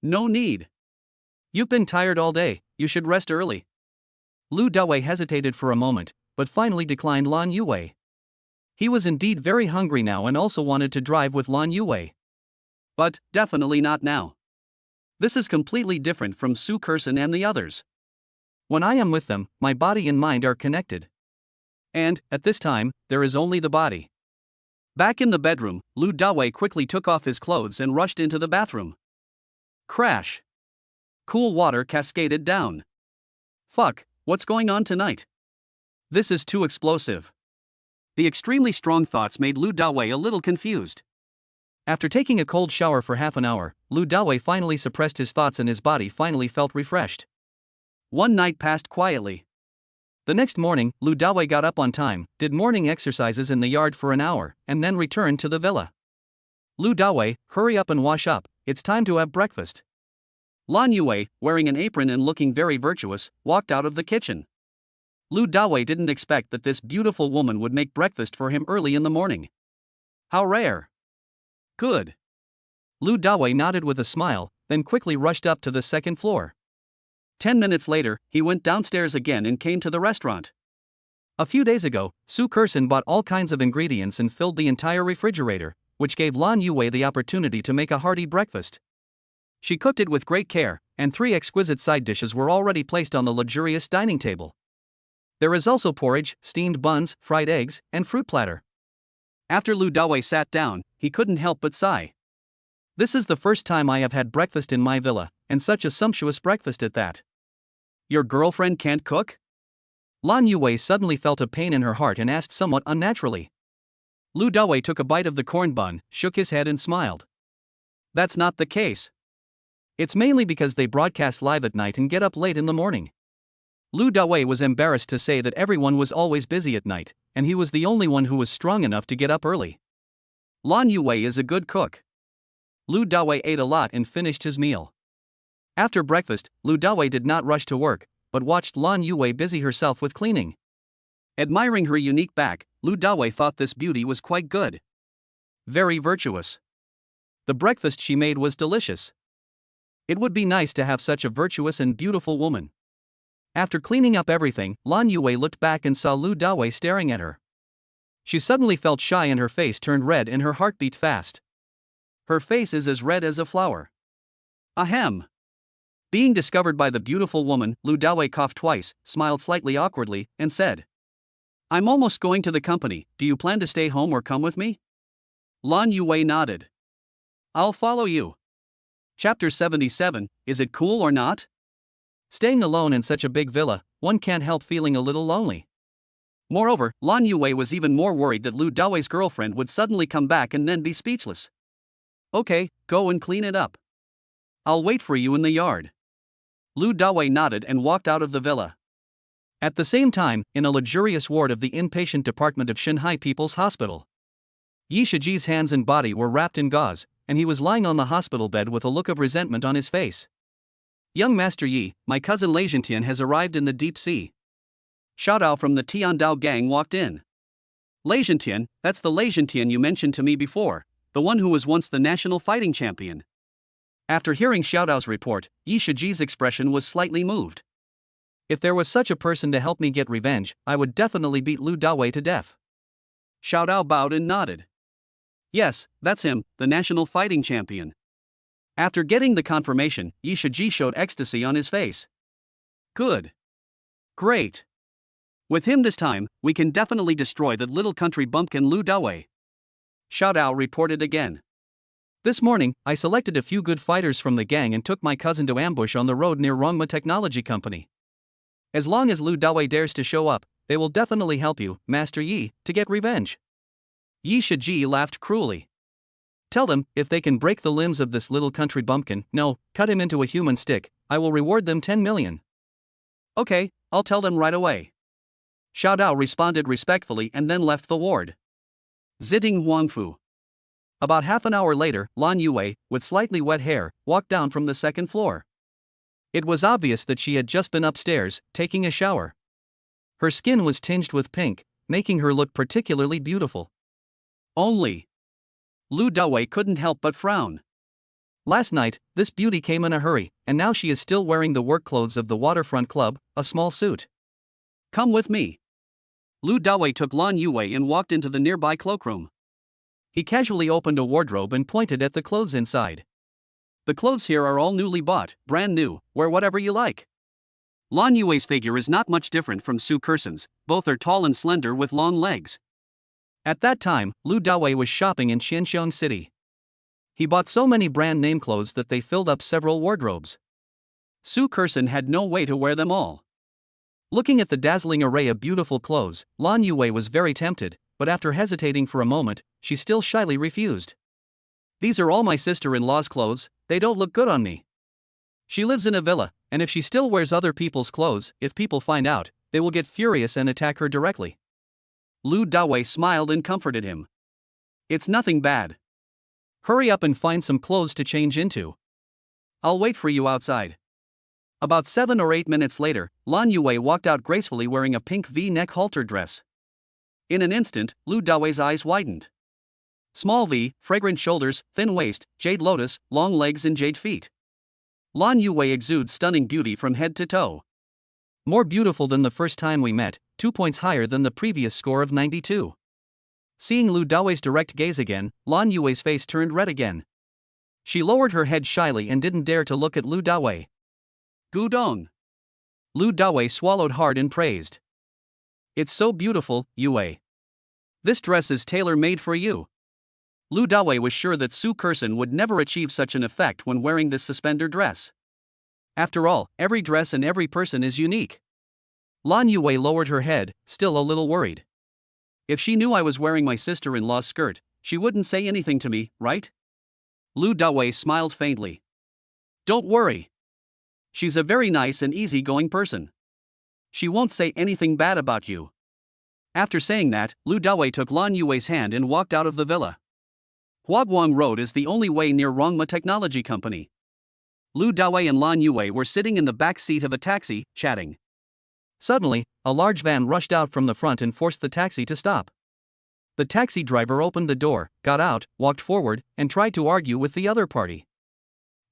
No need. You've been tired all day, you should rest early. Lu Dawei hesitated for a moment, but finally declined Lan Yue. He was indeed very hungry now and also wanted to drive with Lan Yue. But, definitely not now. This is completely different from Su Kersen and the others. When I am with them, my body and mind are connected. And, at this time, there is only the body. Back in the bedroom, Lu Dawei quickly took off his clothes and rushed into the bathroom. Crash. Cool water cascaded down. Fuck, what's going on tonight? This is too explosive. The extremely strong thoughts made Lu Dawei a little confused. After taking a cold shower for half an hour, Lu Dawei finally suppressed his thoughts and his body finally felt refreshed. One night passed quietly. The next morning, Lu Dawei got up on time, did morning exercises in the yard for an hour, and then returned to the villa. Lu Dawei, hurry up and wash up, it's time to have breakfast. Lan Yue, wearing an apron and looking very virtuous, walked out of the kitchen. Lu Dawei didn't expect that this beautiful woman would make breakfast for him early in the morning. How rare. Good. Lu Dawei nodded with a smile, then quickly rushed up to the second floor. 10 minutes later, he went downstairs again and came to the restaurant. A few days ago, Su Kersen bought all kinds of ingredients and filled the entire refrigerator, which gave Lan Yue the opportunity to make a hearty breakfast. She cooked it with great care, and 3 exquisite side dishes were already placed on the luxurious dining table. There is also porridge, steamed buns, fried eggs, and fruit platter. After Lu Dawei sat down, he couldn't help but sigh. This is the first time I have had breakfast in my villa, and such a sumptuous breakfast at that. Your girlfriend can't cook? Lan Yue suddenly felt a pain in her heart and asked somewhat unnaturally. Lu Dawei took a bite of the corn bun, shook his head and smiled. That's not the case. It's mainly because they broadcast live at night and get up late in the morning. Lu Dawei was embarrassed to say that everyone was always busy at night, and he was the only one who was strong enough to get up early. Lan Yue is a good cook. Lu Dawei ate a lot and finished his meal. After breakfast, Lu Dawei did not rush to work, but watched Lan Yue busy herself with cleaning. Admiring her unique back, Lu Dawei thought this beauty was quite good. Very virtuous. The breakfast she made was delicious. It would be nice to have such a virtuous and beautiful woman. After cleaning up everything, Lan Yue looked back and saw Lu Dawei staring at her. She suddenly felt shy and her face turned red and her heart beat fast. Her face is as red as a flower. Ahem. Being discovered by the beautiful woman, Lu Dawei coughed twice, smiled slightly awkwardly, and said, "I'm almost going to the company, do you plan to stay home or come with me?" Lan Yue nodded. "I'll follow you." Chapter 77, Is it cool or not? Staying alone in such a big villa, one can't help feeling a little lonely. Moreover, Lan Yue was even more worried that Lu Dawei's girlfriend would suddenly come back and then be speechless. "Okay, go and clean it up. I'll wait for you in the yard." Lu Dawei nodded and walked out of the villa. At the same time, in a luxurious ward of the inpatient department of Shanghai People's Hospital, Yi Shiji's hands and body were wrapped in gauze, and he was lying on the hospital bed with a look of resentment on his face. "Young Master Yi, my cousin Lei Zhentian has arrived in the deep sea." Xiaodao from the Tiandao gang walked in. "Lei Zhentian, that's the Lei Zhentian you mentioned to me before, the one who was once the national fighting champion." After hearing Xiaodao's report, Yi Shiji's expression was slightly moved. "If there was such a person to help me get revenge, I would definitely beat Lu Dawei to death." Xiaodao bowed and nodded. "Yes, that's him, the national fighting champion." After getting the confirmation, Yi Shiji showed ecstasy on his face. "Good. Great. With him this time, we can definitely destroy that little country bumpkin Lu Dawei." Xiaodao reported again. "This morning, I selected a few good fighters from the gang and took my cousin to ambush on the road near Rongma Technology Company. As long as Lu Dawei dares to show up, they will definitely help you, Master Yi, to get revenge." Yi Shiji laughed cruelly. "Tell them, if they can break the limbs of this little country bumpkin, no, cut him into a human stick, I will reward them 10 million. "Okay, I'll tell them right away." Xiaodao responded respectfully and then left the ward. Zitting Huangfu. About half an hour later, Lan Yue, with slightly wet hair, walked down from the second floor. It was obvious that she had just been upstairs, taking a shower. Her skin was tinged with pink, making her look particularly beautiful. Only Lu Dawei couldn't help but frown. Last night, this beauty came in a hurry, and now she is still wearing the work clothes of the Waterfront Club, a small suit. "Come with me." Lu Dawei took Lan Yue and walked into the nearby cloakroom. He casually opened a wardrobe and pointed at the clothes inside. "The clothes here are all newly bought, brand new, wear whatever you like." Lan Yue's figure is not much different from Su Kerson's, both are tall and slender with long legs. At that time, Lu Dawei was shopping in Xinxiang City. He bought so many brand name clothes that they filled up several wardrobes. Su Kerson had no way to wear them all. Looking at the dazzling array of beautiful clothes, Lan Yue was very tempted, but after hesitating for a moment, she still shyly refused. "These are all my sister-in-law's clothes, they don't look good on me. She lives in a villa, and if she still wears other people's clothes, if people find out, they will get furious and attack her directly." Lu Dawei smiled and comforted him. "It's nothing bad. Hurry up and find some clothes to change into. I'll wait for you outside." About 7 or 8 minutes later, Lan Yue walked out gracefully wearing a pink V-neck halter dress. In an instant, Lu Dawei's eyes widened. Small V, fragrant shoulders, thin waist, jade lotus, long legs and jade feet. Lan Yue exudes stunning beauty from head to toe. More beautiful than the first time we met, 2 points higher than the previous score of 92. Seeing Lu Dawei's direct gaze again, Lan Yue's face turned red again. She lowered her head shyly and didn't dare to look at Lu Dawei. "Gudong." Lu Dawei swallowed hard and praised. "It's so beautiful, Yue. This dress is tailor-made for you." Lu Dawei was sure that Su Kerson would never achieve such an effect when wearing this suspender dress. After all, every dress and every person is unique. Lan Yue lowered her head, still a little worried. "If she knew I was wearing my sister-in-law's skirt, she wouldn't say anything to me, right?" Lu Dawei smiled faintly. "Don't worry. She's a very nice and easygoing person. She won't say anything bad about you." After saying that, Lu Dawei took Lan Yue's hand and walked out of the villa. Huaguang Road is the only way near Rongma Technology Company. Lu Dawei and Lan Yue were sitting in the back seat of a taxi, chatting. Suddenly, a large van rushed out from the front and forced the taxi to stop. The taxi driver opened the door, got out, walked forward, and tried to argue with the other party.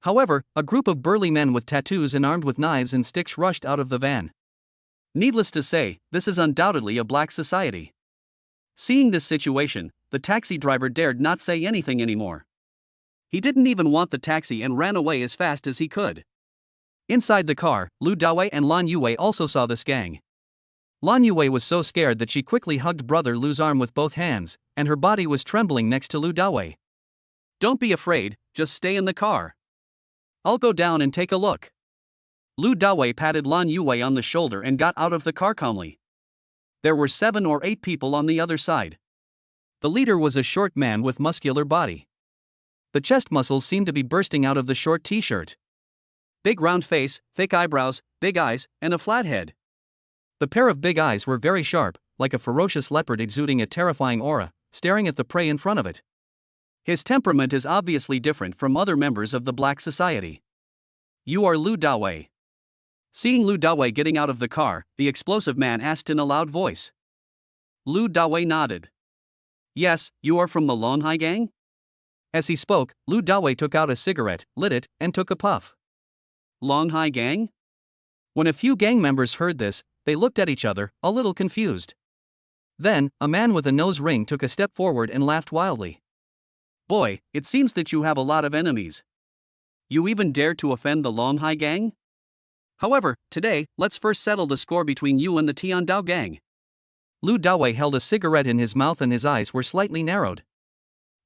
However, a group of burly men with tattoos and armed with knives and sticks rushed out of the van. Needless to say, this is undoubtedly a black society. Seeing this situation, the taxi driver dared not say anything anymore. He didn't even want the taxi and ran away as fast as he could. Inside the car, Lu Dawei and Lan Yue also saw this gang. Lan Yue was so scared that she quickly hugged brother Lu's arm with both hands, and her body was trembling next to Lu Dawei. "Don't be afraid, just stay in the car. I'll go down and take a look." Lu Dawei patted Lan Yue on the shoulder and got out of the car calmly. There were 7 or 8 people on the other side. The leader was a short man with muscular body. The chest muscles seemed to be bursting out of the short t-shirt. Big round face, thick eyebrows, big eyes, and a flat head. The pair of big eyes were very sharp, like a ferocious leopard exuding a terrifying aura, staring at the prey in front of it. His temperament is obviously different from other members of the black society. "You are Lu Dawei." Seeing Lu Dawei getting out of the car, the explosive man asked in a loud voice. Lu Dawei nodded. "Yes, you are from the Longhai gang?" As he spoke, Lu Dawei took out a cigarette, lit it, and took a puff. "Longhai gang?" When a few gang members heard this, they looked at each other, a little confused. Then, a man with a nose ring took a step forward and laughed wildly. "Boy, it seems that you have a lot of enemies. You even dare to offend the Longhai gang? However, today, let's first settle the score between you and the Tiandao gang." Lu Dawei held a cigarette in his mouth and his eyes were slightly narrowed.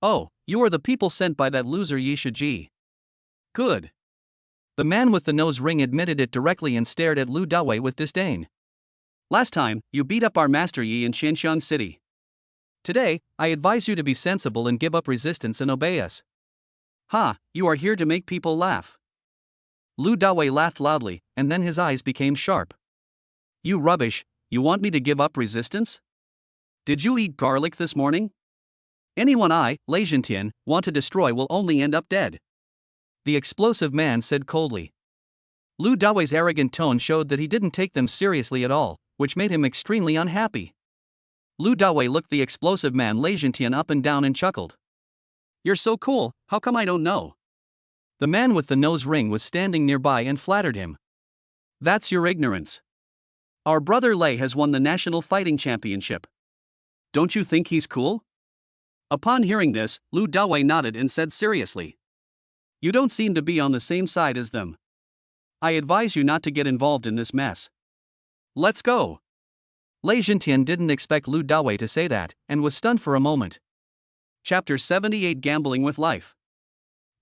"Oh, you are the people sent by that loser Yi Shiji. Good." The man with the nose ring admitted it directly and stared at Lu Dawei with disdain. "Last time, you beat up our master Yi in Qianxiang City. Today, I advise you to be sensible and give up resistance and obey us." "Ha, you are here to make people laugh." Lu Dawei laughed loudly, and then his eyes became sharp. "You rubbish, you want me to give up resistance? Did you eat garlic this morning? Anyone I, Lei Zhentian, want to destroy will only end up dead." The explosive man said coldly. Lu Dawei's arrogant tone showed that he didn't take them seriously at all, which made him extremely unhappy. Lu Dawei looked the explosive man Lei Zhentian up and down and chuckled. "You're so cool, how come I don't know?" The man with the nose ring was standing nearby and flattered him. "That's your ignorance. Our brother Lei has won the National Fighting Championship. Don't you think he's cool?" Upon hearing this, Lu Dawei nodded and said seriously. "You don't seem to be on the same side as them. I advise you not to get involved in this mess. Let's go." Lei Zhentian didn't expect Lu Dawei to say that, and was stunned for a moment. Chapter 78 Gambling with Life.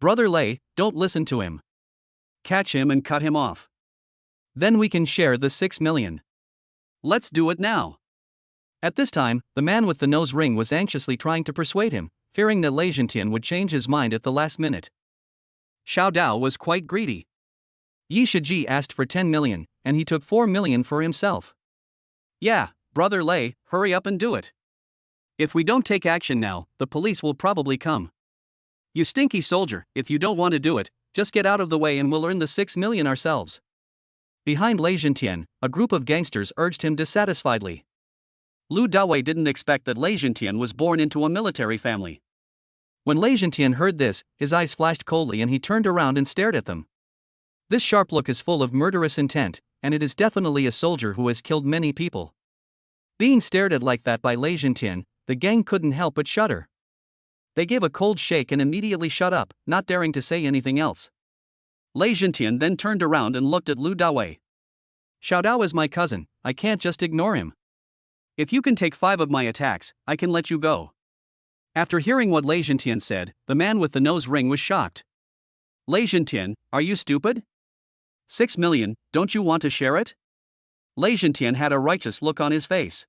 "Brother Lei, don't listen to him. Catch him and cut him off. Then we can share the 6 million. Let's do it now." At this time, the man with the nose ring was anxiously trying to persuade him, fearing that Lei Zhentian would change his mind at the last minute. Xiao Dao was quite greedy. Yi Shiji asked for 10 million, and he took 4 million for himself. "Yeah, brother Lei, hurry up and do it. If we don't take action now, the police will probably come. You stinky soldier, if you don't want to do it, just get out of the way and we'll earn the 6 million ourselves." Behind Lei Zhentian, a group of gangsters urged him dissatisfiedly. Lu Dawei didn't expect that Lei Zhentian was born into a military family. When Lei Zhentian heard this, his eyes flashed coldly and he turned around and stared at them. This sharp look is full of murderous intent, and it is definitely a soldier who has killed many people. Being stared at like that by Lei Zhentian, the gang couldn't help but shudder. They gave a cold shake and immediately shut up, not daring to say anything else. Lei Zhentian then turned around and looked at Lu Dawei. "Xiao Dao is my cousin, I can't just ignore him. If you can take 5 of my attacks, I can let you go." After hearing what Lei Zhentian said, the man with the nose ring was shocked. "Lei Zhentian, are you stupid? 6 million, don't you want to share it?" Lei Zhentian had a righteous look on his face.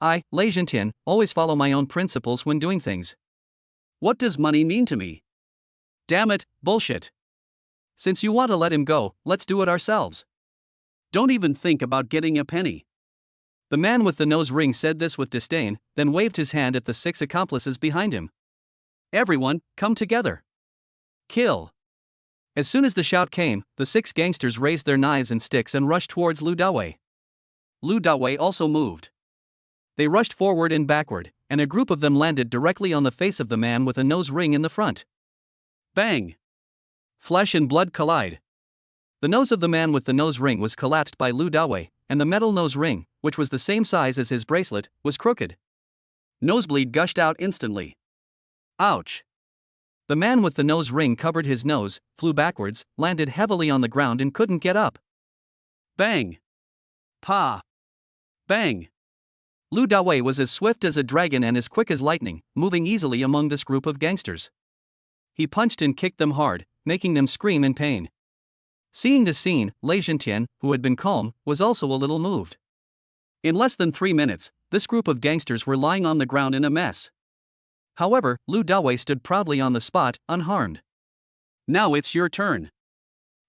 "I, Lei Zhentian, always follow my own principles when doing things. What does money mean to me? Damn it, bullshit. Since you want to let him go, let's do it ourselves. Don't even think about getting a penny." The man with the nose ring said this with disdain, then waved his hand at the 6 accomplices behind him. Everyone, come together. Kill. As soon as the shout came, the 6 gangsters raised their knives and sticks and rushed towards Lu Dawei. Lu Dawei also moved. They rushed forward and backward, and a group of them landed directly on the face of the man with a nose ring in the front. Bang! Flesh and blood collide. The nose of the man with the nose ring was collapsed by Lu Dawei, and the metal nose ring, which was the same size as his bracelet, was crooked. Nosebleed gushed out instantly. Ouch! The man with the nose ring covered his nose, flew backwards, landed heavily on the ground and couldn't get up. Bang! Pa! Bang! Lu Dawei was as swift as a dragon and as quick as lightning, moving easily among this group of gangsters. He punched and kicked them hard, making them scream in pain. Seeing this scene, Lei Zhentian, who had been calm, was also a little moved. In less than 3 minutes, this group of gangsters were lying on the ground in a mess. However, Lu Dawei stood proudly on the spot, unharmed. Now it's your turn.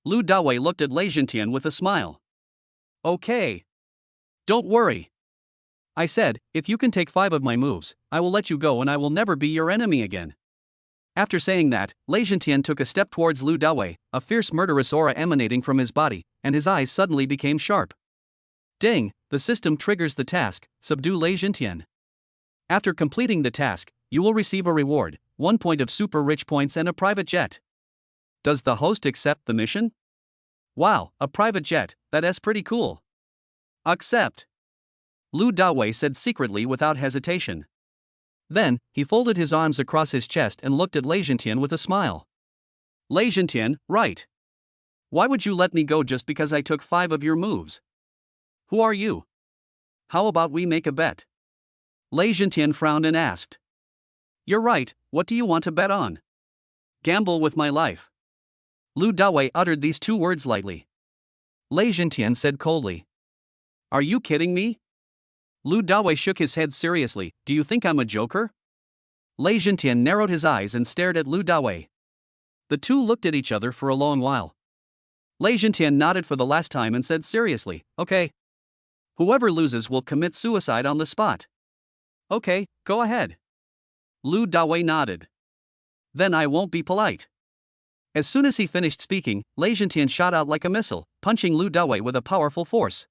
Lu Dawei looked at Lei Zhentian with a smile. Okay. Don't worry. I said, if you can take 5 of my moves, I will let you go and I will never be your enemy again. After saying that, Lei Zhentian took a step towards Lu Dawei, a fierce murderous aura emanating from his body, and his eyes suddenly became sharp. Ding, the system triggers the task, subdue Lei Zhentian. After completing the task, you will receive a reward, 1 point of super rich points and a private jet. Does the host accept the mission? Wow, a private jet, that's pretty cool. Accept. Lu Dawei said secretly without hesitation. Then, he folded his arms across his chest and looked at Lei Zhentian with a smile. Lei Zhentian, right. Why would you let me go just because I took 5 of your moves? Who are you? How about we make a bet? Lei Zhentian frowned and asked. You're right, what do you want to bet on? Gamble with my life. Lu Dawei uttered these 2 words lightly. Lei Zhentian said coldly. Are you kidding me? Lu Dawei shook his head seriously. Do you think I'm a joker? Lei Zhentian narrowed his eyes and stared at Lu Dawei. The two looked at each other for a long while. Lei Zhentian nodded for the last time and said seriously, okay. Whoever loses will commit suicide on the spot. Okay, go ahead. Lu Dawei nodded. Then I won't be polite. As soon as he finished speaking, Lei Zhentian shot out like a missile, punching Lu Dawei with a powerful force.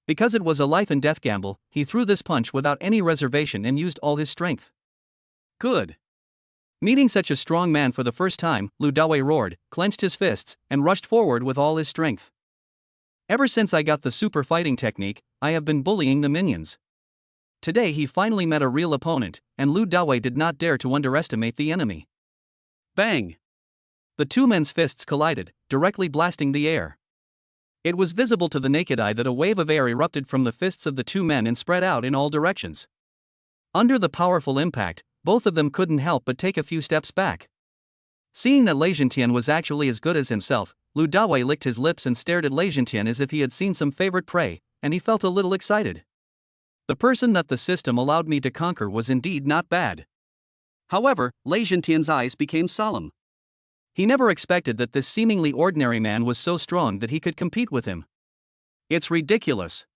Because it was a life and death gamble, he threw this punch without any reservation and used all his strength. Good. Meeting such a strong man for the first time, Lu Dawei roared, clenched his fists, and rushed forward with all his strength. Ever since I got the super fighting technique, I have been bullying the minions. Today he finally met a real opponent, and Lu Dawei did not dare to underestimate the enemy. Bang! The 2 men's fists collided, directly blasting the air. It was visible to the naked eye that a wave of air erupted from the fists of the 2 men and spread out in all directions. Under the powerful impact, both of them couldn't help but take a few steps back. Seeing that Lei Zhentian was actually as good as himself, Lu Dawei licked his lips and stared at Lei Zhentian as if he had seen some favorite prey, and he felt a little excited. The person that the system allowed me to conquer was indeed not bad. However, Lei Zhentian's eyes became solemn. He never expected that this seemingly ordinary man was so strong that he could compete with him. It's ridiculous.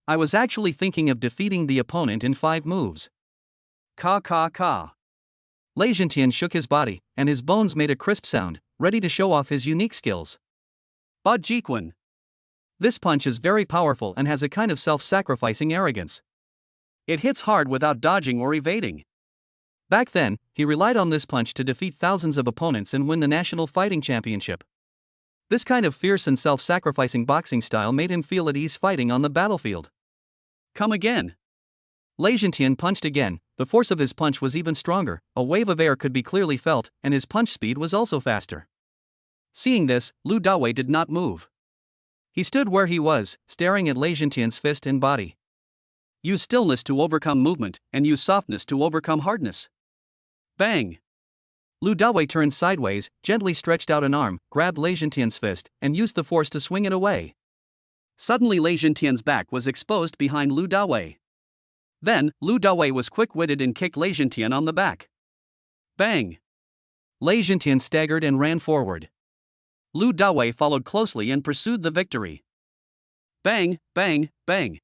I was actually thinking of defeating the opponent in 5 moves. Ka ka ka. Lei Zhentian shook his body, and his bones made a crisp sound, ready to show off his unique skills. Ba Jiquan. This punch is very powerful and has a kind of self-sacrificing arrogance. It hits hard without dodging or evading. Back then, he relied on this punch to defeat thousands of opponents and win the National Fighting Championship. This kind of fierce and self-sacrificing boxing style made him feel at ease fighting on the battlefield. Come again. Lei Zhentian punched again. The force of his punch was even stronger, a wave of air could be clearly felt, and his punch speed was also faster. Seeing this, Lu Dawei did not move. He stood where he was, staring at Lei Zhentian's fist and body. Use stillness to overcome movement, and use softness to overcome hardness. Bang! Lu Dawei turned sideways, gently stretched out an arm, grabbed Lei Zhentian's fist, and used the force to swing it away. Suddenly Lei Zhentian's back was exposed behind Lu Dawei. Then, Lu Dawei was quick-witted and kicked Lei Zhentian on the back. Bang! Lei Zhentian staggered and ran forward. Lu Dawei followed closely and pursued the victory. Bang, bang, bang.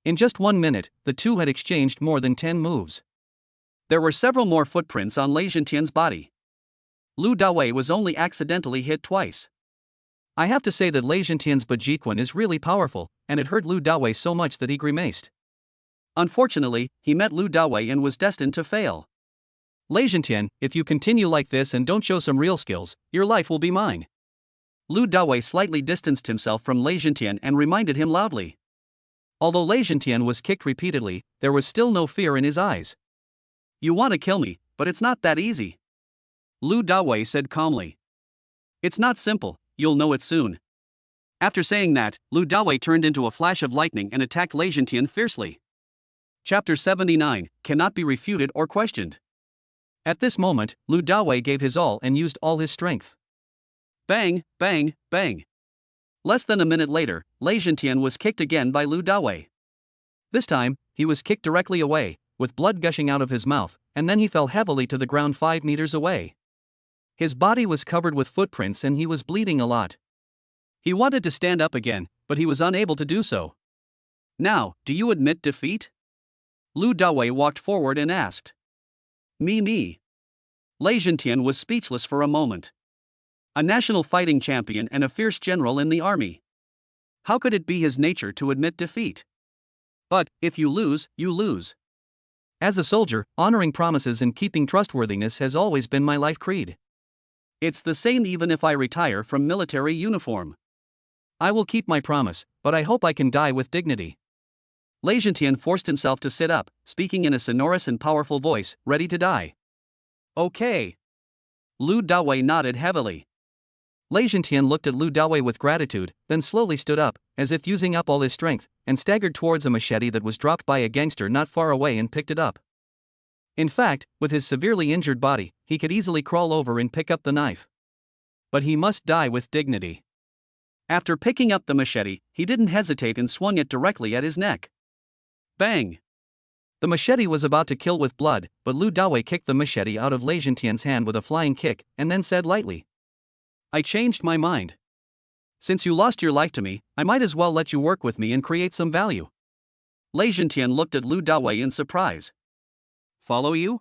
In just 1 minute, the two had exchanged more than 10 moves. There were several more footprints on Lei Zhentian's body. Lu Dawei was only accidentally hit twice. I have to say that Lei Zhentian's Bajiquan is really powerful, and it hurt Lu Dawei so much that he grimaced. Unfortunately, he met Lu Dawei and was destined to fail. Lei Zhentian, if you continue like this and don't show some real skills, your life will be mine. Lu Dawei slightly distanced himself from Lei Zhentian and reminded him loudly. Although Lei Zhentian was kicked repeatedly, there was still no fear in his eyes. You want to kill me, but it's not that easy. Lu Dawei said calmly. It's not simple, you'll know it soon. After saying that, Lu Dawei turned into a flash of lightning and attacked Lei Zhentian fiercely. Chapter 79, Cannot be refuted or questioned. At this moment, Lu Dawei gave his all and used all his strength. Bang, bang, bang. Less than a minute later, Lei Zhentian was kicked again by Lu Dawei. This time, he was kicked directly away, with blood gushing out of his mouth, and then he fell heavily to the ground 5 meters away. His body was covered with footprints and he was bleeding a lot. He wanted to stand up again, but he was unable to do so. Now, do you admit defeat? Lu Dawei walked forward and asked. Me. Lei Zhentian was speechless for a moment. A national fighting champion and a fierce general in the army. How could it be his nature to admit defeat? But, if you lose, you lose. As a soldier, honoring promises and keeping trustworthiness has always been my life creed. It's the same even if I retire from military uniform. I will keep my promise, but I hope I can die with dignity. Lei Zhentian forced himself to sit up, speaking in a sonorous and powerful voice, ready to die. Okay. Lu Dawei nodded heavily. Lei Zhentian looked at Lu Dawei with gratitude, then slowly stood up, as if using up all his strength, and staggered towards a machete that was dropped by a gangster not far away and picked it up. In fact, with his severely injured body, he could easily crawl over and pick up the knife. But he must die with dignity. After picking up the machete, he didn't hesitate and swung it directly at his neck. Bang! The machete was about to kill with blood, but Lu Dawei kicked the machete out of Lei Zhentian's hand with a flying kick, and then said lightly. I changed my mind. Since you lost your life to me, I might as well let you work with me and create some value. Lei Zhentian looked at Lu Dawei in surprise. Follow you?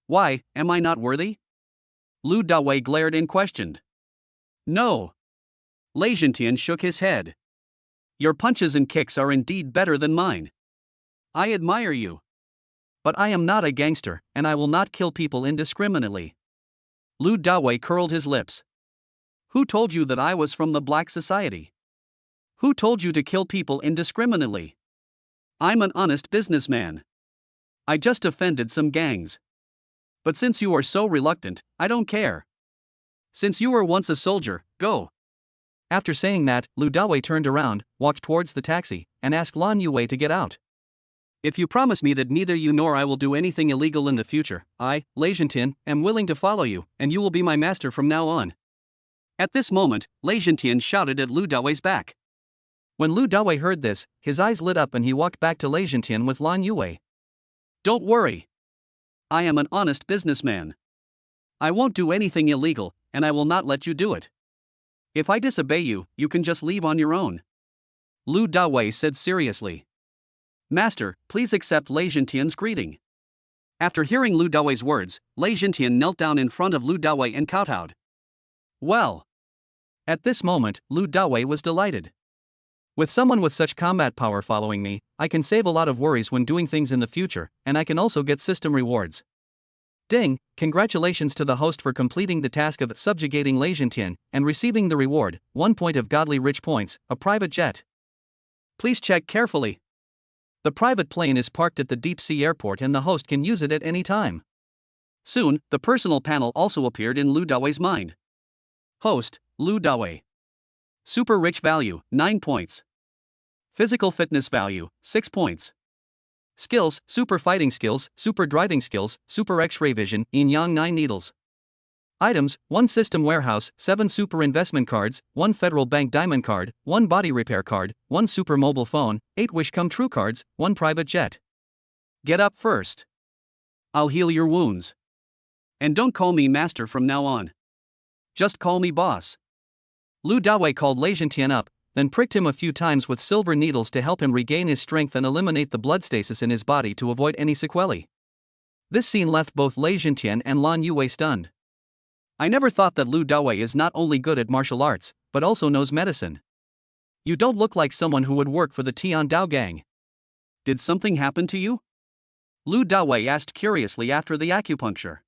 Why, am I not worthy? Lu Dawei glared and questioned. No. Lei Zhentian shook his head. Your punches and kicks are indeed better than mine. I admire you. But I am not a gangster, and I will not kill people indiscriminately. Lu Dawei curled his lips. Who told you that I was from the Black Society? Who told you to kill people indiscriminately? I'm an honest businessman. I just offended some gangs. But since you are so reluctant, I don't care. Since you were once a soldier, go. After saying that, Lu Dawei turned around, walked towards the taxi, and asked Lan Yue to get out. If you promise me that neither you nor I will do anything illegal in the future, I, Lei Zhentian, am willing to follow you, and you will be my master from now on. At this moment, Lei Zhentian shouted at Lu Dawei's back. When Lu Dawei heard this, his eyes lit up and he walked back to Lei Zhentian with Lan Yue. Don't worry. I am an honest businessman. I won't do anything illegal, and I will not let you do it. If I disobey you, you can just leave on your own. Lu Dawei said seriously. Master, please accept Lei Zhentian's greeting. After hearing Lu Dawei's words, Lei Zhentian knelt down in front of Lu Dawei and kowtowed. Well. At this moment, Lu Dawei was delighted. With someone with such combat power following me, I can save a lot of worries when doing things in the future, and I can also get system rewards. Ding, congratulations to the host for completing the task of subjugating Lei Zhentian and receiving the reward, 1 point of godly rich points, a private jet. Please check carefully. The private plane is parked at the deep sea airport and the host can use it at any time. Soon, the personal panel also appeared in Lu Dawei's mind. Host, Lu Dawei. Super rich value, 9 points. Physical fitness value, 6 points. Skills, super fighting skills, super driving skills, super x-ray vision, yin-yang 9 needles. Items, 1 system warehouse, 7 super investment cards, 1 federal bank diamond card, 1 body repair card, 1 super mobile phone, 8 wish come true cards, 1 private jet. Get up first. I'll heal your wounds. And don't call me master from now on. Just call me boss. Lu Dawei called Lei Zhentian up, then pricked him a few times with silver needles to help him regain his strength and eliminate the blood stasis in his body to avoid any sequelae. This scene left both Lei Zhentian and Lan Yue stunned. I never thought that Lu Dawei is not only good at martial arts, but also knows medicine. You don't look like someone who would work for the Tian Dao gang. Did something happen to you? Lu Dawei asked curiously after the acupuncture.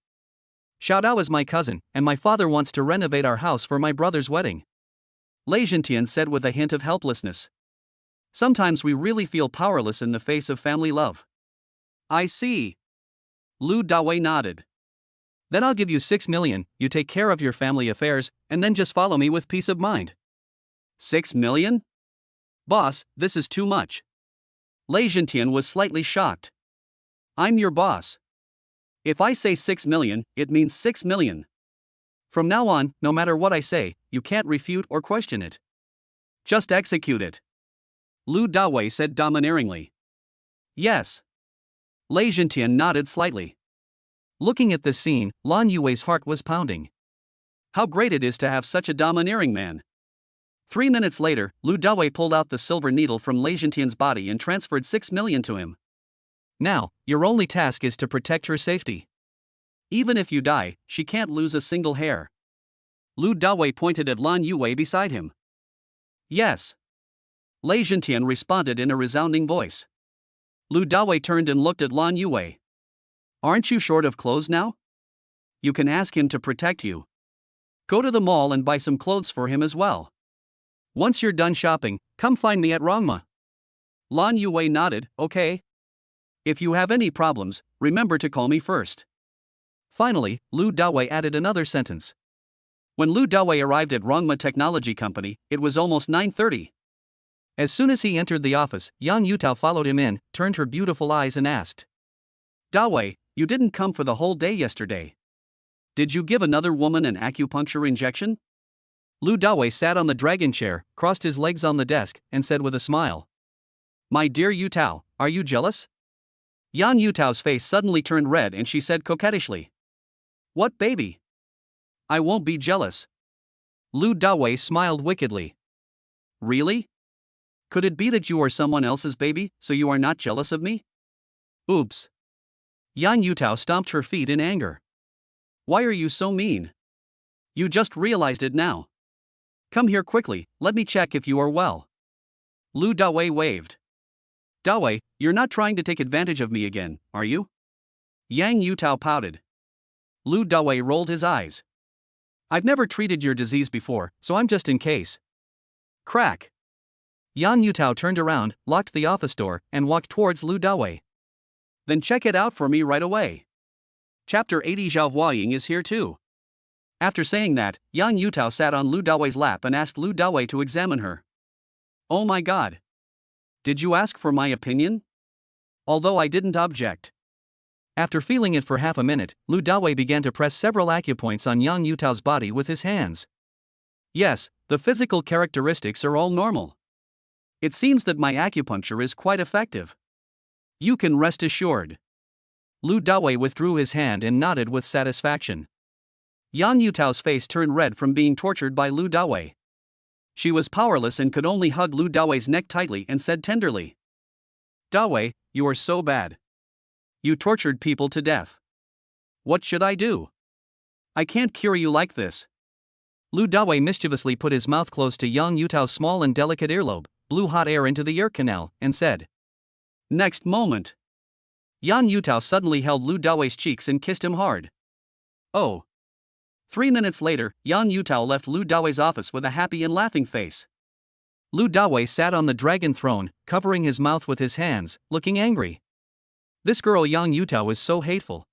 Xiao Dao is my cousin, and my father wants to renovate our house for my brother's wedding. Lei Zhentian said with a hint of helplessness. Sometimes we really feel powerless in the face of family love. I see. Lu Dawei nodded. Then I'll give you 6 million, you take care of your family affairs, and then just follow me with peace of mind. 6 million? Boss, this is too much. Lei Zhentian was slightly shocked. I'm your boss. If I say 6 million, it means 6 million. From now on, no matter what I say, you can't refute or question it. Just execute it. Lu Dawei said domineeringly. Yes. Lei Zhentian nodded slightly. Looking at this scene, Lan Yue's heart was pounding. How great it is to have such a domineering man. 3 minutes later, Lu Dawei pulled out the silver needle from Lei Zhentian's body and transferred 6 million to him. Now, your only task is to protect her safety. Even if you die, she can't lose a single hair. Lu Dawei pointed at Lan Yue beside him. Yes. Lei Zhentian responded in a resounding voice. Lu Dawei turned and looked at Lan Yue. Aren't you short of clothes now? You can ask him to protect you. Go to the mall and buy some clothes for him as well. Once you're done shopping, come find me at Rongma. Lan Yue nodded, okay. If you have any problems, remember to call me first. Finally, Lu Dawei added another sentence. When Lu Dawei arrived at Rongma Technology Company, it was almost 9:30. As soon as he entered the office, Yang Yutao followed him in, turned her beautiful eyes and asked. Dawei, you didn't come for the whole day yesterday. Did you give another woman an acupuncture injection? Lu Dawei sat on the dragon chair, crossed his legs on the desk, and said with a smile. My dear Yutao, are you jealous? Yang Yutao's face suddenly turned red and she said coquettishly. What baby? I won't be jealous. Lu Dawei smiled wickedly. Really? Could it be that you are someone else's baby, so you are not jealous of me? Oops. Yang Yutao stomped her feet in anger. Why are you so mean? You just realized it now. Come here quickly, let me check if you are well. Lu Dawei waved. Dawei, you're not trying to take advantage of me again, are you? Yang Yutao pouted. Lu Dawei rolled his eyes. I've never treated your disease before, so I'm just in case. Crack. Yang Yutao turned around, locked the office door, and walked towards Lu Dawei. Then check it out for me right away. Chapter 80 Zhao Huaying is here too. After saying that, Yang Yutao sat on Lu Dawei's lap and asked Lu Dawei to examine her. Oh my god. Did you ask for my opinion? Although I didn't object. After feeling it for half a minute, Lu Dawei began to press several acupoints on Yang Yutao's body with his hands. Yes, the physical characteristics are all normal. It seems that my acupuncture is quite effective. You can rest assured. Lu Dawei withdrew his hand and nodded with satisfaction. Yang Yutao's face turned red from being tortured by Lu Dawei. She was powerless and could only hug Lu Dawei's neck tightly and said tenderly. Dawei, you are so bad. You tortured people to death. What should I do? I can't cure you like this. Lu Dawei mischievously put his mouth close to Yang Yutao's small and delicate earlobe, blew hot air into the ear canal, and said. Next moment. Yang Yutao suddenly held Lu Dawei's cheeks and kissed him hard. Oh. 3 minutes later, Yang Yutao left Lu Dawei's office with a happy and laughing face. Lu Dawei sat on the dragon throne, covering his mouth with his hands, looking angry. This girl Yang Yutao is so hateful.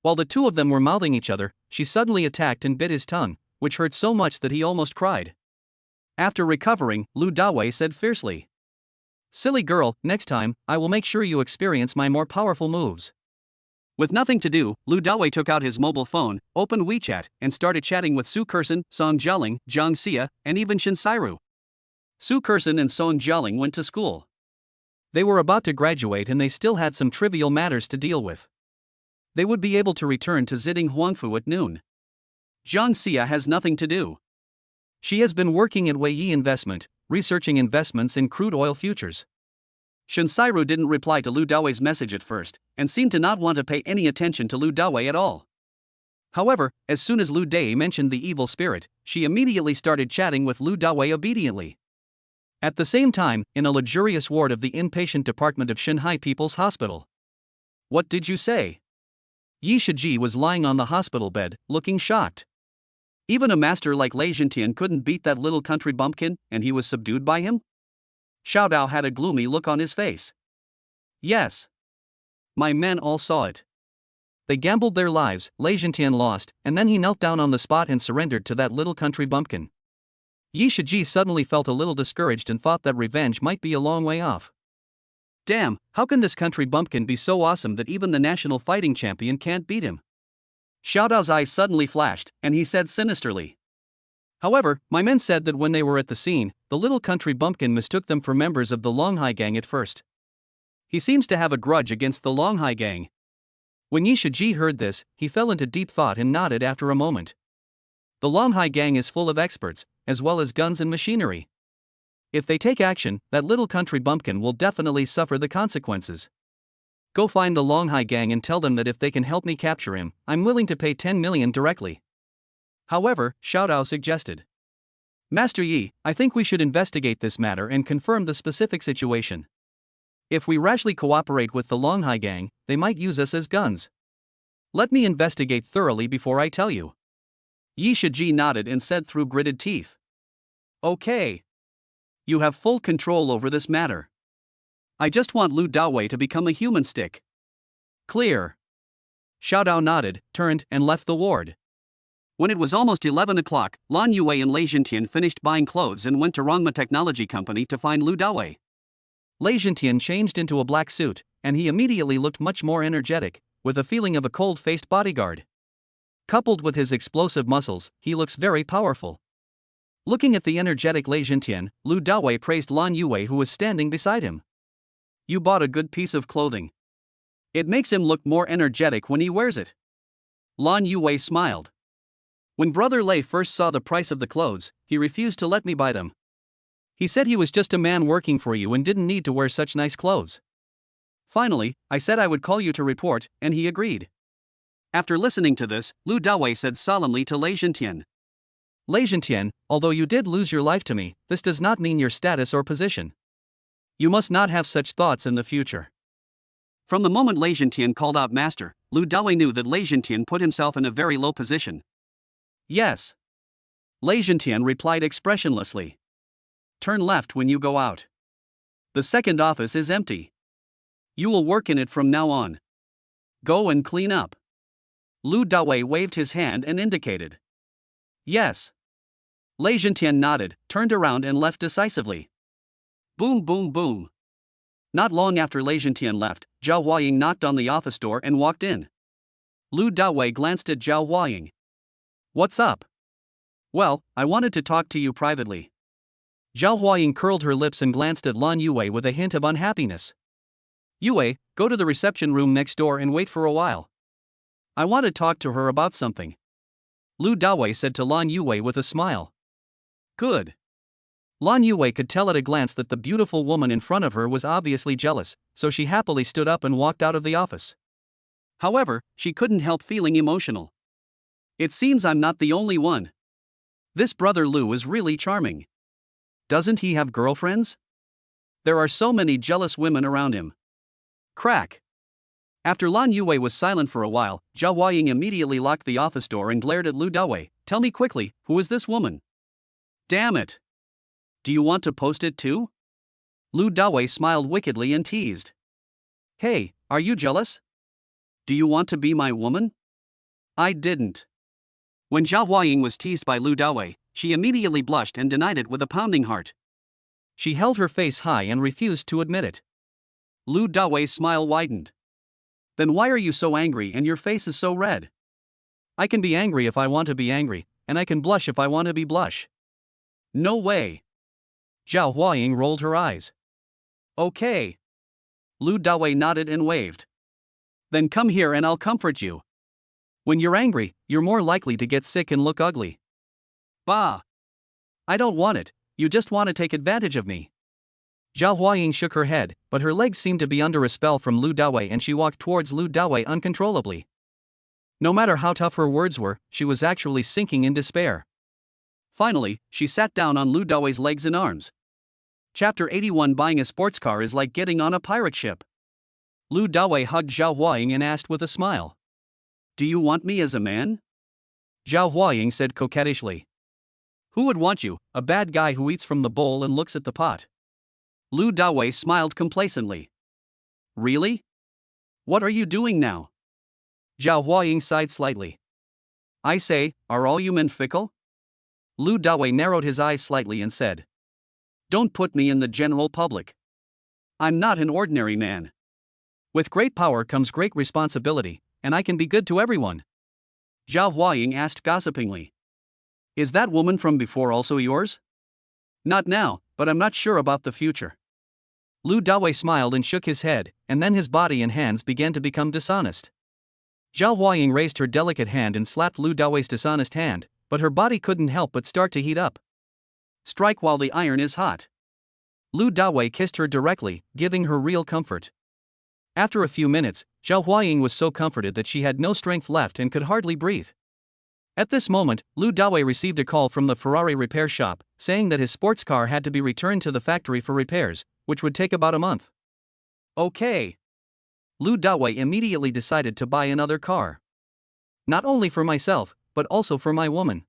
While the two of them were mouthing each other, she suddenly attacked and bit his tongue, which hurt so much that he almost cried. After recovering, Lu Dawei said fiercely. Silly girl, next time, I will make sure you experience my more powerful moves. With nothing to do, Lu Dawei took out his mobile phone, opened WeChat, and started chatting with Su Kersen, Song Jialing, Zhang Xia, and even Shin Sairu. Su Kersen and Song Jialing went to school. They were about to graduate and they still had some trivial matters to deal with. They would be able to return to Ziding Huangfu at noon. Zhang Xia has nothing to do. She has been working at Weiyi Investment, researching investments in crude oil futures. Shinsairu didn't reply to Lu Daoi's message at first, and seemed to not want to pay any attention to Lu Dawei at all. However, as soon as Lu Dai mentioned the evil spirit, she immediately started chatting with Lu Dawei obediently. At the same time, in a luxurious ward of the inpatient department of Shanghai People's Hospital. What did you say? Yi Shiji was lying on the hospital bed, looking shocked. Even a master like Lei Jintian couldn't beat that little country bumpkin, and he was subdued by him? Xiao Dao had a gloomy look on his face. Yes. My men all saw it. They gambled their lives, Lei Jintian lost, and then he knelt down on the spot and surrendered to that little country bumpkin. Yi Shiji suddenly felt a little discouraged and thought that revenge might be a long way off. Damn, how can this country bumpkin be so awesome that even the national fighting champion can't beat him? Xiao Dao's eyes suddenly flashed, and he said sinisterly. However, my men said that when they were at the scene, the little country bumpkin mistook them for members of the Longhai gang at first. He seems to have a grudge against the Longhai gang. When Yi Shiji heard this, he fell into deep thought and nodded after a moment. The Longhai gang is full of experts, as well as guns and machinery. If they take action, that little country bumpkin will definitely suffer the consequences. Go find the Longhai gang and tell them that if they can help me capture him, I'm willing to pay 10 million directly. However, Xiao Dao suggested. Master Yi, I think we should investigate this matter and confirm the specific situation. If we rashly cooperate with the Longhai gang, they might use us as guns. Let me investigate thoroughly before I tell you. Yi Shiji nodded and said through gritted teeth. Okay. You have full control over this matter. I just want Lu Dawei to become a human stick. Clear. Xiao Dao nodded, turned, and left the ward. When it was almost 11 o'clock, Lan Yue and Lei Jintian finished buying clothes and went to Rongma Technology Company to find Lu Dawei. Lei Jintian changed into a black suit, and he immediately looked much more energetic, with a feeling of a cold-faced bodyguard. Coupled with his explosive muscles, he looks very powerful. Looking at the energetic Lei Jintian, Lu Dawei praised Lan Yue who was standing beside him. You bought a good piece of clothing. It makes him look more energetic when he wears it. Lan Yue smiled. When Brother Lei first saw the price of the clothes, he refused to let me buy them. He said he was just a man working for you and didn't need to wear such nice clothes. Finally, I said I would call you to report, and he agreed. After listening to this, Lu Dawei said solemnly to Lei Jintian. Lei Jintian, although you did lose your life to me, this does not mean your status or position. You must not have such thoughts in the future. From the moment Lei Jintian called out master, Lu Dawei knew that Lei Jintian put himself in a very low position. Yes. Lei Jintian replied expressionlessly. Turn left when you go out. The second office is empty. You will work in it from now on. Go and clean up. Lu Dawei waved his hand and indicated. Yes. Lei Jintian nodded, turned around and left decisively. Boom boom boom. Not long after Lei Jintian left, Zhao Huaying knocked on the office door and walked in. Lu Dawei glanced at Zhao Huaying. What's up? Well, I wanted to talk to you privately. Zhao Huaying curled her lips and glanced at Lan Yue with a hint of unhappiness. Yue, go to the reception room next door and wait for a while. I want to talk to her about something. Lu Dawei said to Lan Yue with a smile. Good. Lan Yue could tell at a glance that the beautiful woman in front of her was obviously jealous, so she happily stood up and walked out of the office. However, she couldn't help feeling emotional. It seems I'm not the only one. This brother Lu is really charming. Doesn't he have girlfriends? There are so many jealous women around him. Crack. After Lan Yue was silent for a while, Zhao Huaying immediately locked the office door and glared at Lu Dawei. Tell me quickly, who is this woman? Damn it. Do you want to post it too? Lu Dawei smiled wickedly and teased. Hey, are you jealous? Do you want to be my woman? I didn't. When Zhao Huaying was teased by Lu Dawei, she immediately blushed and denied it with a pounding heart. She held her face high and refused to admit it. Lu Dawei's smile widened. Then why are you so angry and your face is so red? I can be angry if I want to be angry, and I can blush if I want to be blush. No way. Zhao Huaying rolled her eyes. Okay. Lu Dawei nodded and waved. Then come here and I'll comfort you. When you're angry, you're more likely to get sick and look ugly. Bah! I don't want it, you just want to take advantage of me. Zhao Huaying shook her head, but her legs seemed to be under a spell from Lu Dawei and she walked towards Lu Dawei uncontrollably. No matter how tough her words were, she was actually sinking in despair. Finally, she sat down on Lu Dawei's legs and arms. Chapter 81. Buying a sports car is like getting on a pirate ship. Lu Dawei hugged Zhao Huaying and asked with a smile. Do you want me as a man? Zhao Huaying said coquettishly. Who would want you, a bad guy who eats from the bowl and looks at the pot? Lu Dawei smiled complacently. Really? What are you doing now? Zhao Huaying sighed slightly. I say, are all you men fickle? Lu Dawei narrowed his eyes slightly and said. Don't put me in the general public. I'm not an ordinary man. With great power comes great responsibility, and I can be good to everyone. Zhao Huaying asked gossipingly. Is that woman from before also yours? Not now, but I'm not sure about the future. Lu Dawei smiled and shook his head, and then his body and hands began to become dishonest. Zhao Huaying raised her delicate hand and slapped Lu Dawei's dishonest hand, but her body couldn't help but start to heat up. Strike while the iron is hot. Lu Dawei kissed her directly, giving her real comfort. After a few minutes, Zhao Huaying was so comforted that she had no strength left and could hardly breathe. At this moment, Lu Dawei received a call from the Ferrari repair shop, saying that his sports car had to be returned to the factory for repairs, which would take about a month. Okay. Lu Dawei immediately decided to buy another car. Not only for myself, but also for my woman.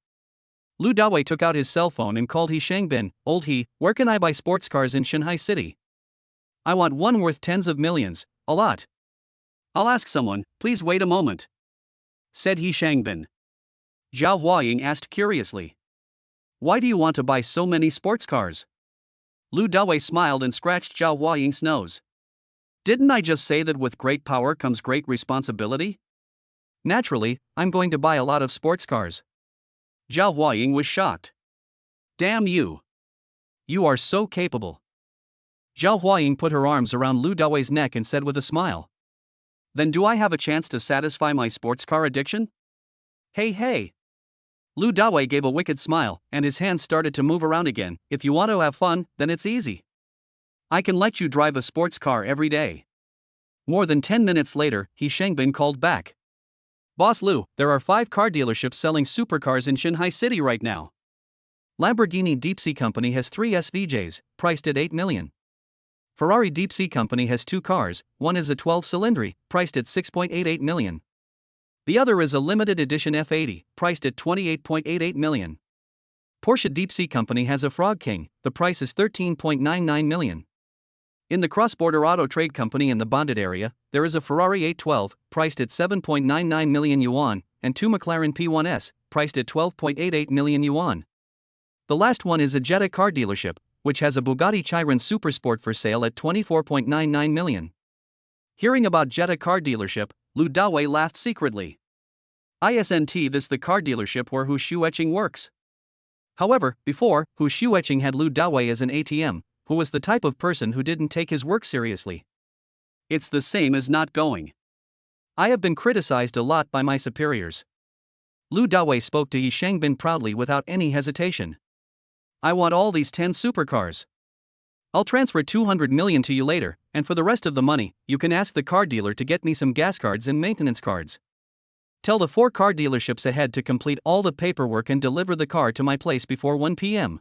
Lu Dawei took out his cell phone and called He Shangbin. Old He, where can I buy sports cars in Shanghai City? I want one worth tens of millions, a lot. I'll ask someone, please wait a moment. Said He Shangbin. Zhao Huaying asked curiously. Why do you want to buy so many sports cars? Lu Dawei smiled and scratched Zhao Huaying's nose. Didn't I just say that with great power comes great responsibility? Naturally, I'm going to buy a lot of sports cars. Zhao Huaying was shocked. Damn you. You are so capable. Zhao Huaying put her arms around Lu Dawei's neck and said with a smile. Then do I have a chance to satisfy my sports car addiction? Hey hey. Lu Dawei gave a wicked smile, and his hands started to move around again. If you want to have fun, then it's easy. I can let you drive a sports car every day. More than 10 minutes later, He Shangbin called back. Boss Lu, there are 5 car dealerships selling supercars in Shanghai City right now. Lamborghini Deep Sea Company has 3 SVJs, priced at 8 million. Ferrari Deep Sea Company has 2 cars, one is a 12-cylinder, priced at 6.88 million. The other is a limited edition F80, priced at 28.88 million. Porsche Deep Sea Company has a Frog King, the price is 13.99 million. In the Cross-Border Auto Trade Company in the bonded area, there is a Ferrari 812, priced at 7.99 million yuan, and 2 McLaren P1S, priced at 12.88 million yuan. The last one is a Jetta car dealership, which has a Bugatti Chiron Supersport for sale at 24.99 million. Hearing about Jetta car dealership, Lu Dawei laughed secretly. Isn't this the car dealership where Hu Shueching works? However, before, Hu Shueching had Lu Dawei as an ATM, who was the type of person who didn't take his work seriously. It's the same as not going. I have been criticized a lot by my superiors. Lu Dawei spoke to He Shangbin proudly without any hesitation. I want all these 10 supercars. I'll transfer 200 million to you later, and for the rest of the money, you can ask the car dealer to get me some gas cards and maintenance cards. Tell the 4 car dealerships ahead to complete all the paperwork and deliver the car to my place before 1 p.m.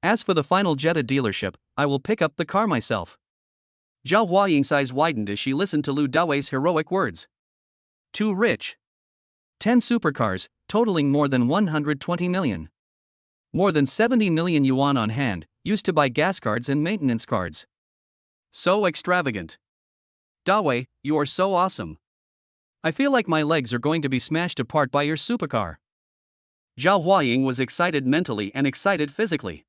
As for the final Jetta dealership, I will pick up the car myself. Zhao Huaying's eyes widened as she listened to Lu Dawei's heroic words. Too rich. 10 supercars, totaling more than 120 million. More than 70 million yuan on hand, used to buy gas cards and maintenance cards. So extravagant. Dawei, you are so awesome. I feel like my legs are going to be smashed apart by your supercar. Zhao Huaying was excited mentally and excited physically.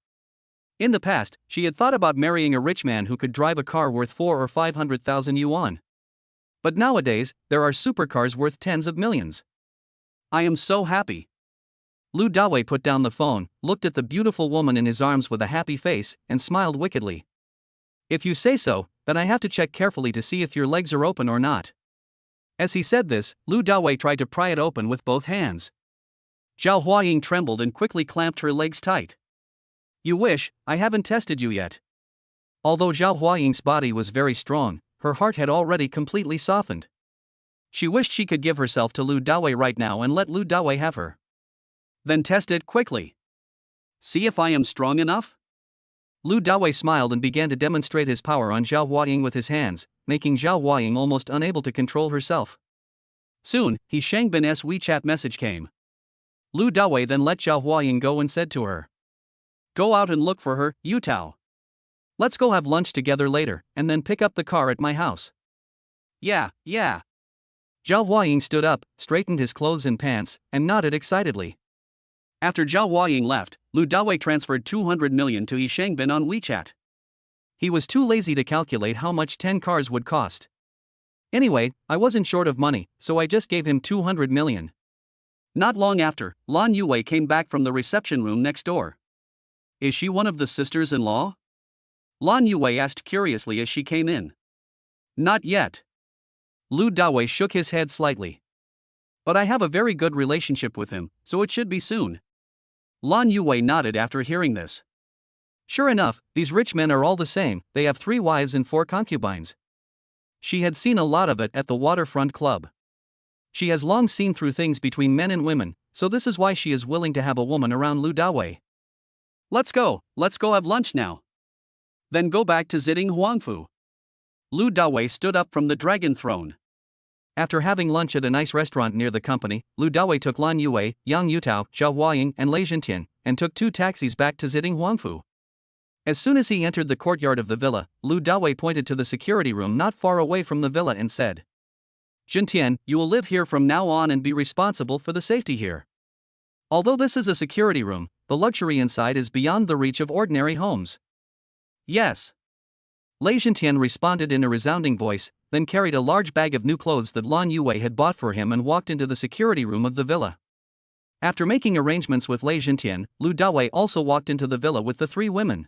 In the past, she had thought about marrying a rich man who could drive a car worth 400,000 or 500,000 yuan. But nowadays, there are supercars worth tens of millions. I am so happy. Lu Dawei put down the phone, looked at the beautiful woman in his arms with a happy face, and smiled wickedly. If you say so, then I have to check carefully to see if your legs are open or not. As he said this, Lu Dawei tried to pry it open with both hands. Zhao Huaying trembled and quickly clamped her legs tight. You wish, I haven't tested you yet. Although Zhao Huaying's body was very strong, her heart had already completely softened. She wished she could give herself to Lu Dawei right now and let Lu Dawei have her. Then test it quickly. See if I am strong enough? Lu Dawei smiled and began to demonstrate his power on Zhao Huaying with his hands, making Zhao Huaying almost unable to control herself. Soon, He Shangbin's WeChat message came. Lu Dawei then let Zhao Huaying go and said to her, "Go out and look for her, Yutao. Let's go have lunch together later, and then pick up the car at my house." Yeah. Zhao Huaying stood up, straightened his clothes and pants, and nodded excitedly. After Zhao Huaying left, Lu Dawei transferred 200 million to He Shangbin on WeChat. He was too lazy to calculate how much 10 cars would cost. Anyway, I wasn't short of money, so I just gave him 200 million. Not long after, Lan Yue came back from the reception room next door. Is she one of the sisters-in-law? Lan Yue asked curiously as she came in. Not yet. Lu Dawei shook his head slightly. But I have a very good relationship with him, so it should be soon. Lan Yue nodded after hearing this. Sure enough, these rich men are all the same, they have 3 wives and 4 concubines. She had seen a lot of it at the waterfront club. She has long seen through things between men and women, so this is why she is willing to have a woman around Lu Dawei. Let's go have lunch now. Then go back to Ziding Huangfu. Lu Dawei stood up from the dragon throne. After having lunch at a nice restaurant near the company, Lu Dawei took Lan Yue, Yang Yutao, Zhao Huaying, and Lei Zhentian, and took 2 taxis back to Ziding Huangfu. As soon as he entered the courtyard of the villa, Lu Dawei pointed to the security room not far away from the villa and said, "Zhentian, you will live here from now on and be responsible for the safety here. Although this is a security room, the luxury inside is beyond the reach of ordinary homes." Yes. Lei Zhentian responded in a resounding voice, then carried a large bag of new clothes that Lan Yue had bought for him and walked into the security room of the villa. After making arrangements with Lei Zhentian, Lu Dawei also walked into the villa with the 3 women.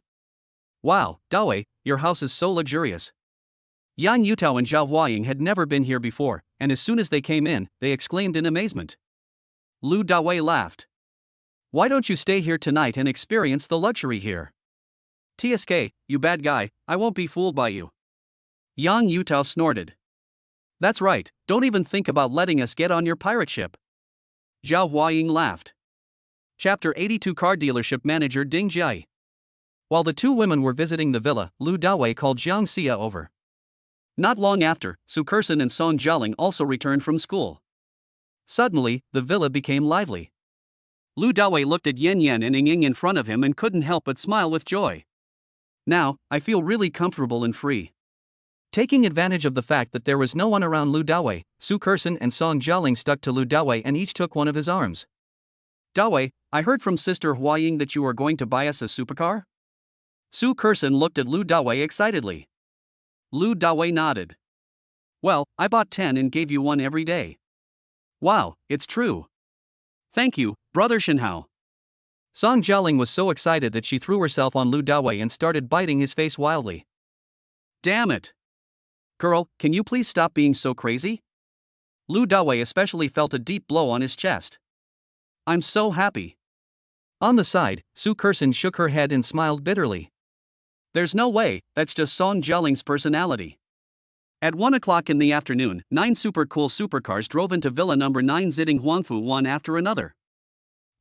Wow, Dawei, your house is so luxurious. Yang Yutao and Zhao Huaying had never been here before, and as soon as they came in, they exclaimed in amazement. Lu Dawei laughed. Why don't you stay here tonight and experience the luxury here? TSK, you bad guy, I won't be fooled by you. Yang Yutao snorted. That's right, don't even think about letting us get on your pirate ship. Zhao Huaying laughed. Chapter 82 Car Dealership Manager Ding Jiai. While the 2 women were visiting the villa, Lu Dawei called Jiang Xia over. Not long after, Su Kersen and Song Jialing also returned from school. Suddenly, the villa became lively. Lu Dawei looked at Yan Yan and Ying Ying in front of him and couldn't help but smile with joy. Now, I feel really comfortable and free. Taking advantage of the fact that there was no one around Lu Dawei, Su Kersen and Song Jialing stuck to Lu Dawei and each took one of his arms. Dawei, I heard from Sister Huaying that you are going to buy us a supercar? Su Kersen looked at Lu Dawei excitedly. Lu Dawei nodded. Well, I bought 10 and gave you one every day. Wow, it's true. Thank you, Brother Shenhao. Song Jialing was so excited that she threw herself on Lu Dawei and started biting his face wildly. Damn it. Girl, can you please stop being so crazy? Lu Dawei especially felt a deep blow on his chest. I'm so happy. On the side, Su Kersen shook her head and smiled bitterly. There's no way, that's just Song Jialing's personality. At 1 o'clock in the afternoon, 9 super cool supercars drove into Villa number 9 Ziding Huangfu one after another.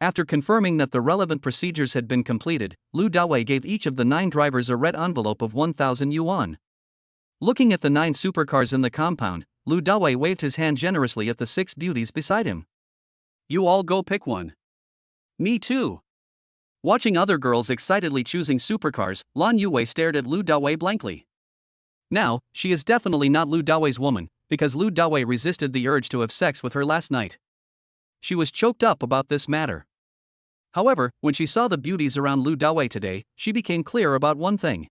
After confirming that the relevant procedures had been completed, Lu Dawei gave each of the 9 drivers a red envelope of 1,000 yuan. Looking at the 9 supercars in the compound, Lu Dawei waved his hand generously at the 6 beauties beside him. You all go pick one. Me too. Watching other girls excitedly choosing supercars, Lan Yue stared at Lu Dawei blankly. Now, she is definitely not Lu Dawei's woman, because Lu Dawei resisted the urge to have sex with her last night. She was choked up about this matter. However, when she saw the beauties around Lu Dawei today, she became clear about one thing.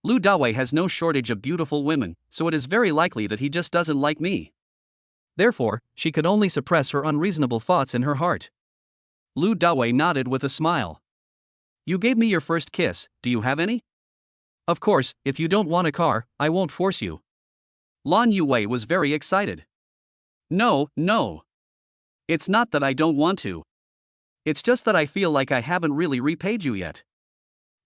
Lu Dawei has no shortage of beautiful women, so it is very likely that he just doesn't like me. Therefore, she could only suppress her unreasonable thoughts in her heart. Lu Dawei nodded with a smile. You gave me your first kiss, do you have any? Of course, if you don't want a car, I won't force you. Lan Yue was very excited. No. It's not that I don't want to. It's just that I feel like I haven't really repaid you yet.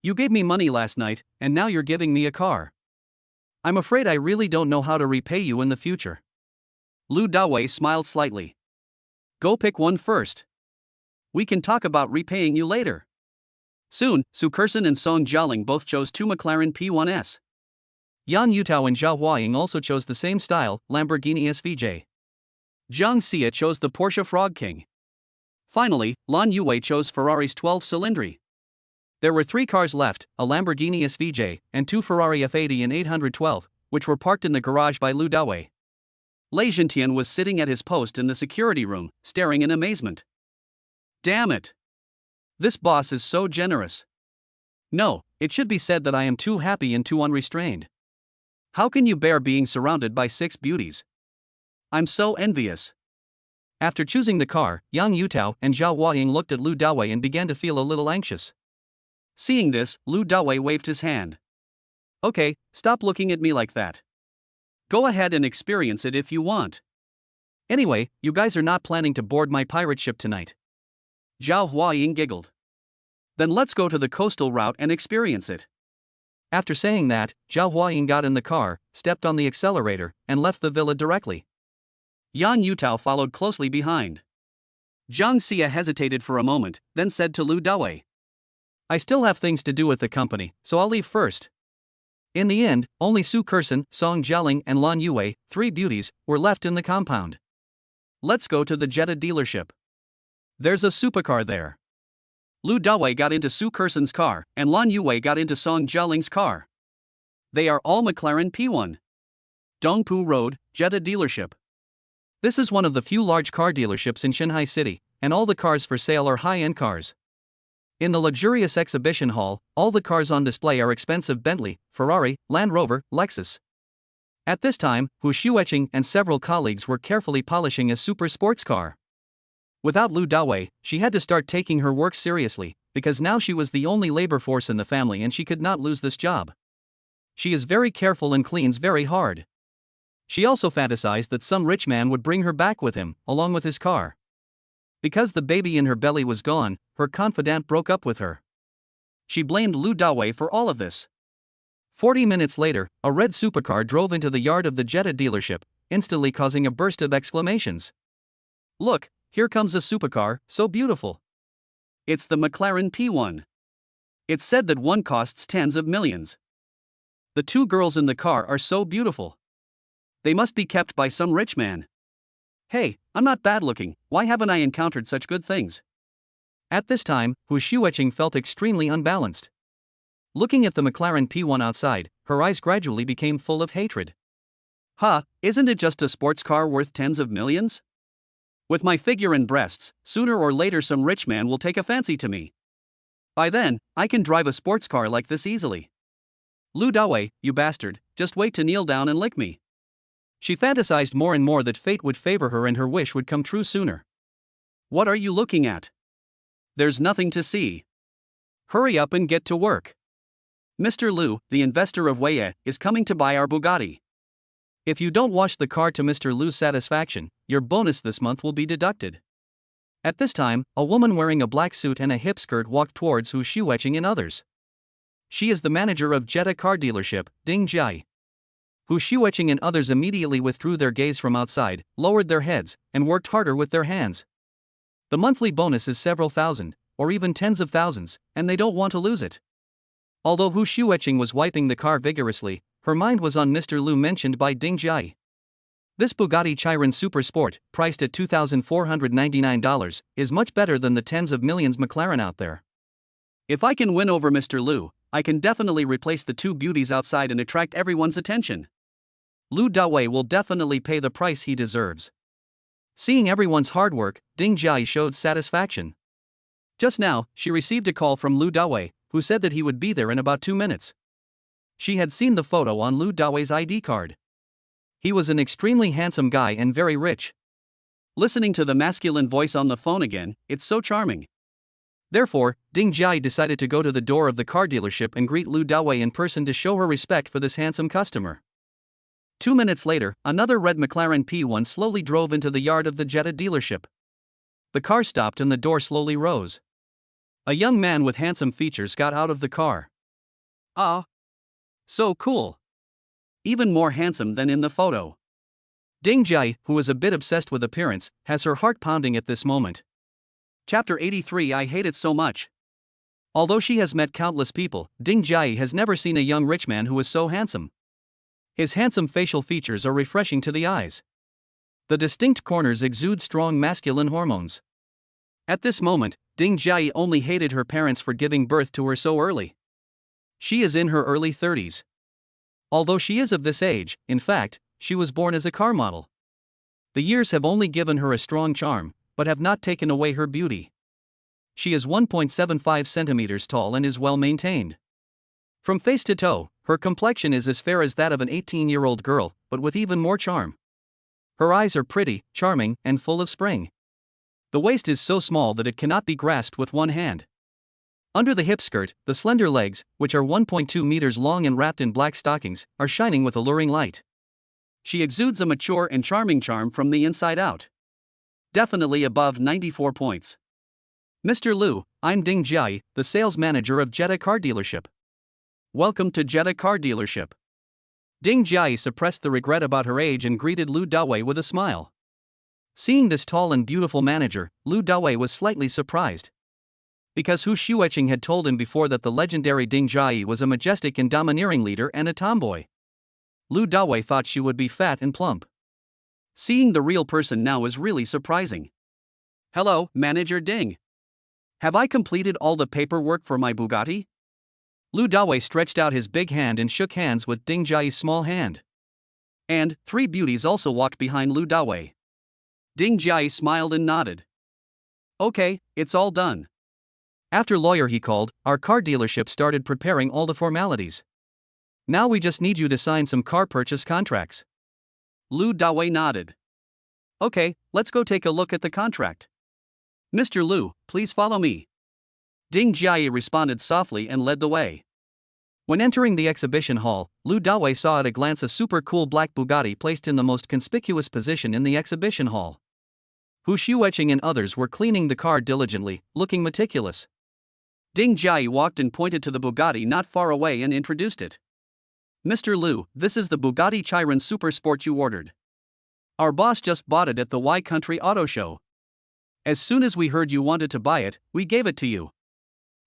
You gave me money last night, and now you're giving me a car. I'm afraid I really don't know how to repay you in the future. Lu Dawei smiled slightly. Go pick one first. We can talk about repaying you later. Soon, Su Kersen and Song Jialing both chose two McLaren P1s. Yan Yutao and Zhao Huaying also chose the same style, Lamborghini SVJ. Zhang Xia chose the Porsche Frog King. Finally, Lan Yuwei chose Ferrari's 12-cylinder. There were 3 cars left, a Lamborghini SVJ, and 2 Ferrari F80 and 812, which were parked in the garage by Lu Dawei. Lei Zhentian was sitting at his post in the security room, staring in amazement. Damn it! This boss is so generous. No, it should be said that I am too happy and too unrestrained. How can you bear being surrounded by 6 beauties? I'm so envious. After choosing the car, Yang Yutao and Zhao Huaying looked at Lu Dawei and began to feel a little anxious. Seeing this, Lu Dawei waved his hand. Okay, stop looking at me like that. Go ahead and experience it if you want. Anyway, you guys are not planning to board my pirate ship tonight. Zhao Huaying giggled. Then let's go to the coastal route and experience it. After saying that, Zhao Huaying got in the car, stepped on the accelerator, and left the villa directly. Yan Yutao followed closely behind. Zhang Xia hesitated for a moment, then said to Lu Dawei, I still have things to do with the company, so I'll leave first. In the end, only Su Kersen, Song Jialing, and Lan Yuwei, 3 beauties, were left in the compound. Let's go to the Jetta dealership. There's a supercar there. Lu Dawei got into Su Kersen's car, and Lan Yuwei got into Song Jialing's car. They are all McLaren P1. Dongpu Road, Jetta dealership. This is one of the few large car dealerships in Shanghai City, and all the cars for sale are high-end cars. In the luxurious exhibition hall, all the cars on display are expensive Bentley, Ferrari, Land Rover, Lexus. At this time, Hu Xueqing and several colleagues were carefully polishing a super sports car. Without Lu Dawei, she had to start taking her work seriously, because now she was the only labor force in the family and she could not lose this job. She is very careful and cleans very hard. She also fantasized that some rich man would bring her back with him, along with his car. Because the baby in her belly was gone, her confidant broke up with her. She blamed Lu Dawei for all of this. 40 minutes later, a red supercar drove into the yard of the Jetta dealership, instantly causing a burst of exclamations. Look, here comes a supercar, so beautiful. It's the McLaren P1. It's said that one costs tens of millions. The 2 girls in the car are so beautiful. They must be kept by some rich man. Hey, I'm not bad looking, why haven't I encountered such good things? At this time, Hu Xueqing felt extremely unbalanced. Looking at the McLaren P1 outside, her eyes gradually became full of hatred. Isn't it just a sports car worth tens of millions? With my figure and breasts, sooner or later some rich man will take a fancy to me. By then, I can drive a sports car like this easily. Lu Dawei, you bastard, just wait to kneel down and lick me. She fantasized more and more that fate would favor her and her wish would come true sooner. What are you looking at? There's nothing to see. Hurry up and get to work. Mr. Lu, the investor of Weiye, is coming to buy our Bugatti. If you don't wash the car to Mr. Lu's satisfaction, your bonus this month will be deducted. At this time, a woman wearing a black suit and a hip skirt walked towards Hu Xueqing and others. She is the manager of Jetta car dealership, Ding Jia. Hu Xueqing and others immediately withdrew their gaze from outside, lowered their heads, and worked harder with their hands. The monthly bonus is several thousand, or even tens of thousands, and they don't want to lose it. Although Hu Xueqing was wiping the car vigorously, her mind was on Mr. Lu mentioned by Ding Jia. This Bugatti Chiron Super Sport, priced at $2,499, is much better than the tens of millions McLaren out there. If I can win over Mr. Lu, I can definitely replace the 2 beauties outside and attract everyone's attention. Lu Dawei will definitely pay the price he deserves. Seeing everyone's hard work, Ding Jia showed satisfaction. Just now, she received a call from Lu Dawei, who said that he would be there in about 2 minutes. She had seen the photo on Lu Dawei's ID card. He was an extremely handsome guy and very rich. Listening to the masculine voice on the phone again, it's so charming. Therefore, Ding Jia decided to go to the door of the car dealership and greet Lu Dawei in person to show her respect for this handsome customer. 2 minutes later, another red McLaren P1 slowly drove into the yard of the Jetta dealership. The car stopped and the door slowly rose. A young man with handsome features got out of the car. Ah, so cool. Even more handsome than in the photo. Ding Jai, who is a bit obsessed with appearance, has her heart pounding at this moment. Chapter 83. I hate it so much. Although she has met countless people, Ding Jai has never seen a young rich man who is so handsome. His handsome facial features are refreshing to the eyes. The distinct corners exude strong masculine hormones. At this moment, Ding Jai only hated her parents for giving birth to her so early. She is in her early 30s. Although she is of this age, in fact, she was born as a car model. The years have only given her a strong charm, but have not taken away her beauty. She is 1.75 centimeters tall and is well maintained. From face to toe, her complexion is as fair as that of an 18-year-old girl, but with even more charm. Her eyes are pretty, charming, and full of spring. The waist is so small that it cannot be grasped with one hand. Under the hip skirt, the slender legs, which are 1.2 meters long and wrapped in black stockings, are shining with alluring light. She exudes a mature and charming charm from the inside out. Definitely above 94 points. Mr. Liu, I'm Ding Jai, the sales manager of Jetta Car Dealership. Welcome to Jetta Car Dealership. Ding Jai suppressed the regret about her age and greeted Lu Dawei with a smile. Seeing this tall and beautiful manager, Lu Dawei was slightly surprised. Because Hu Xueqing had told him before that the legendary Ding Jai was a majestic and domineering leader and a tomboy. Lu Dawei thought she would be fat and plump. Seeing the real person now is really surprising. Hello, Manager Ding. Have I completed all the paperwork for my Bugatti? Lu Dawei stretched out his big hand and shook hands with Ding Jai's small hand. And 3 beauties also walked behind Lu Dawei. Ding Jai smiled and nodded. Okay, it's all done. After lawyer he called, our car dealership started preparing all the formalities. Now we just need you to sign some car purchase contracts. Lu Dawei nodded. Okay, let's go take a look at the contract. Mr. Lu, please follow me. Ding Jai responded softly and led the way. When entering the exhibition hall, Lu Dawei saw at a glance a super cool black Bugatti placed in the most conspicuous position in the exhibition hall. Hu Xueqing and others were cleaning the car diligently, looking meticulous. Ding Jai walked and pointed to the Bugatti not far away and introduced it. Mr. Liu, this is the Bugatti Chiron Super Sport you ordered. Our boss just bought it at the Y Country Auto Show. As soon as we heard you wanted to buy it, we gave it to you.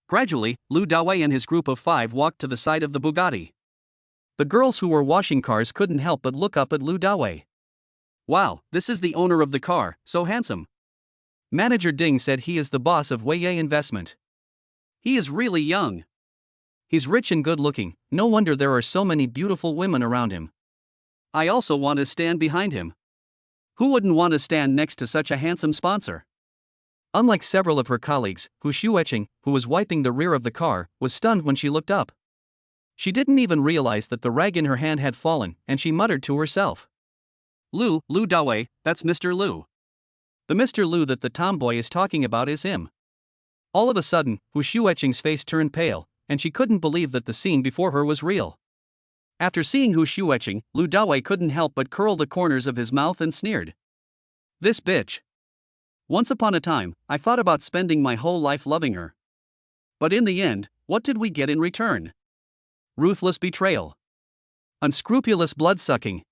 Gradually, Lu Dawei and his group of 5 walked to the side of the Bugatti. The girls who were washing cars couldn't help but look up at Lu Dawei. Wow, this is the owner of the car, so handsome. Manager Ding said he is the boss of Weiye Investment. He is really young. He's rich and good looking, no wonder there are so many beautiful women around him. I also want to stand behind him. Who wouldn't want to stand next to such a handsome sponsor? Unlike several of her colleagues, Hu Xueqing, who was wiping the rear of the car, was stunned when she looked up. She didn't even realize that the rag in her hand had fallen, and she muttered to herself. Lu Dawei, that's Mr. Liu. The Mr. Liu that the tomboy is talking about is him. All of a sudden, Hu Xueqing's face turned pale, and she couldn't believe that the scene before her was real. After seeing Hu Xueqing, Lu Dawei couldn't help but curl the corners of his mouth and sneered. This bitch. Once upon a time, I thought about spending my whole life loving her. But in the end, what did we get in return? Ruthless betrayal. Unscrupulous blood-sucking.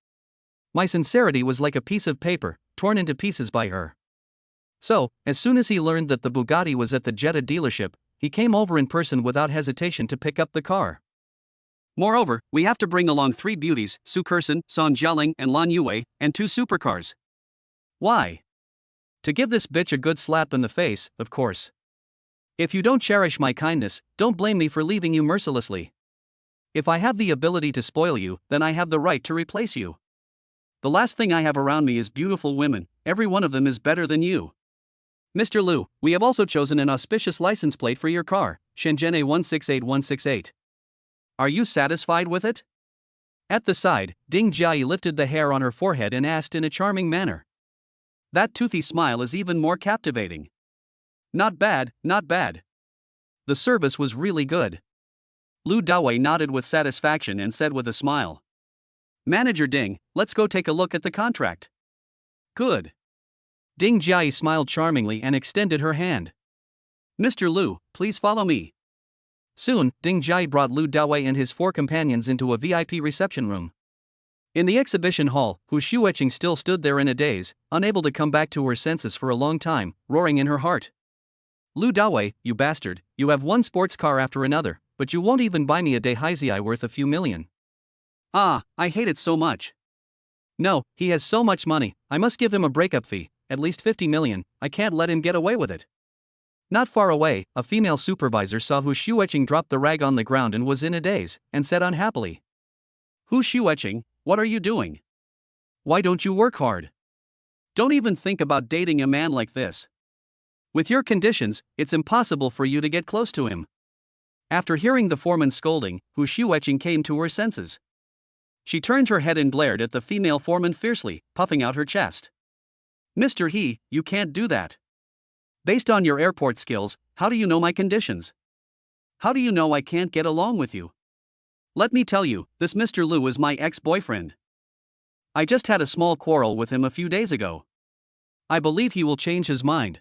My sincerity was like a piece of paper, torn into pieces by her. So, as soon as he learned that the Bugatti was at the Jetta dealership, he came over in person without hesitation to pick up the car. Moreover, we have to bring along 3 beauties, Su Kersen, Song Jialing, and Lan Yue, and 2 supercars. Why? To give this bitch a good slap in the face, of course. If you don't cherish my kindness, don't blame me for leaving you mercilessly. If I have the ability to spoil you, then I have the right to replace you. The last thing I have around me is beautiful women, every one of them is better than you. Mr. Liu, we have also chosen an auspicious license plate for your car, Shenzhen A168168. Are you satisfied with it? At the side, Ding Jai lifted the hair on her forehead and asked in a charming manner. That toothy smile is even more captivating. Not bad, not bad. The service was really good. Lu Dawei nodded with satisfaction and said with a smile. Manager Ding, let's go take a look at the contract. Good. Ding Jai smiled charmingly and extended her hand. Mr. Liu, please follow me. Soon, Ding Jia brought Lu Dawei and his 4 companions into a VIP reception room. In the exhibition hall, Hu Shueqing still stood there in a daze, unable to come back to her senses for a long time, roaring in her heart. Lu Dawei, you bastard, you have one sports car after another, but you won't even buy me a Daihai worth a few million. Ah, I hate it so much. No, he has so much money, I must give him a breakup fee, at least 50 million, I can't let him get away with it. Not far away, a female supervisor saw Hu Shueqing drop the rag on the ground and was in a daze, and said unhappily, Hu Shueqing, what are you doing? Why don't you work hard? Don't even think about dating a man like this. With your conditions, it's impossible for you to get close to him. After hearing the foreman's scolding, Hu Shueqing came to her senses. She turned her head and glared at the female foreman fiercely, puffing out her chest. Mr. He, you can't do that. Based on your airport skills, how do you know my conditions? How do you know I can't get along with you? Let me tell you, this Mr. Lu is my ex-boyfriend. I just had a small quarrel with him a few days ago. I believe he will change his mind.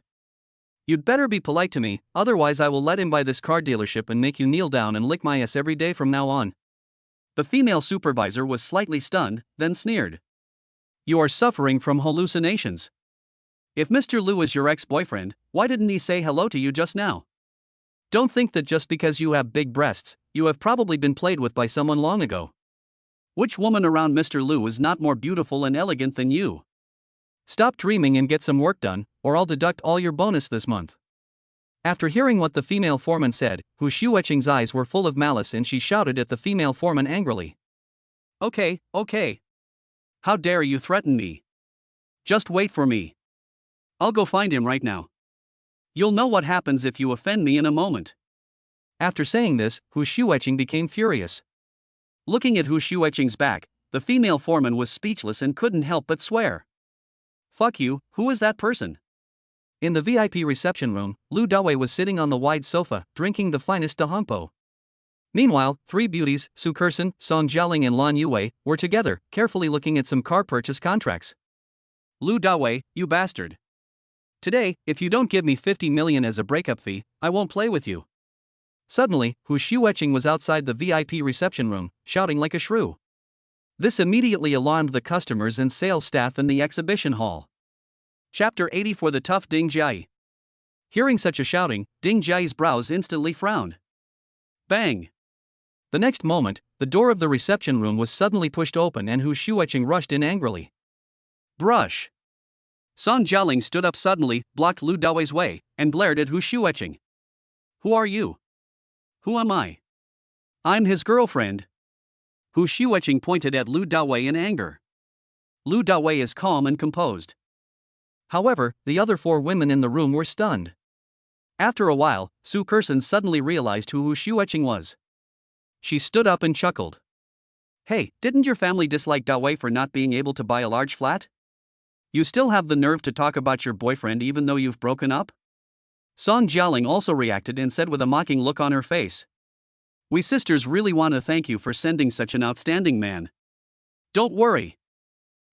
You'd better be polite to me, otherwise I will let him buy this car dealership and make you kneel down and lick my ass every day from now on. The female supervisor was slightly stunned, then sneered. You are suffering from hallucinations. If Mr. Lu is your ex-boyfriend, why didn't he say hello to you just now? Don't think that just because you have big breasts, you have probably been played with by someone long ago. Which woman around Mr. Lu is not more beautiful and elegant than you? Stop dreaming and get some work done, or I'll deduct all your bonus this month. After hearing what the female foreman said, Hu Shueqing's eyes were full of malice and she shouted at the female foreman angrily. Okay. How dare you threaten me? Just wait for me. I'll go find him right now. You'll know what happens if you offend me in a moment. After saying this, Hu Shueqing became furious. Looking at Hu Shueqing's back, the female foreman was speechless and couldn't help but swear. Fuck you, who is that person? In the VIP reception room, Lu Dawei was sitting on the wide sofa, drinking the finest dahongpo. Meanwhile, 3 beauties, Su Kersen, Song Jialing and Lan Yue, were together, carefully looking at some car purchase contracts. Lu Dawei, you bastard. Today, if you don't give me 50 million as a breakup fee, I won't play with you. Suddenly, Hu Shueqing was outside the VIP reception room, shouting like a shrew. This immediately alarmed the customers and sales staff in the exhibition hall. Chapter 80 for the tough Ding Jia. Hearing such a shouting, Ding Jia's brows instantly frowned. Bang! The next moment, the door of the reception room was suddenly pushed open and Hu Shueqing rushed in angrily. Brush! Song Jialing stood up suddenly, blocked Lu Dawei's way, and glared at Hu Shueqing. Who are you? Who am I? I'm his girlfriend. Hu Shueqing pointed at Lu Dawei in anger. Lu Dawei is calm and composed. However, the other 4 women in the room were stunned. After a while, Su Kersen suddenly realized who Hu Shueqing was. She stood up and chuckled. Hey, didn't your family dislike Dawei for not being able to buy a large flat? You still have the nerve to talk about your boyfriend even though you've broken up? Song Jialing also reacted and said with a mocking look on her face. We sisters really want to thank you for sending such an outstanding man. Don't worry.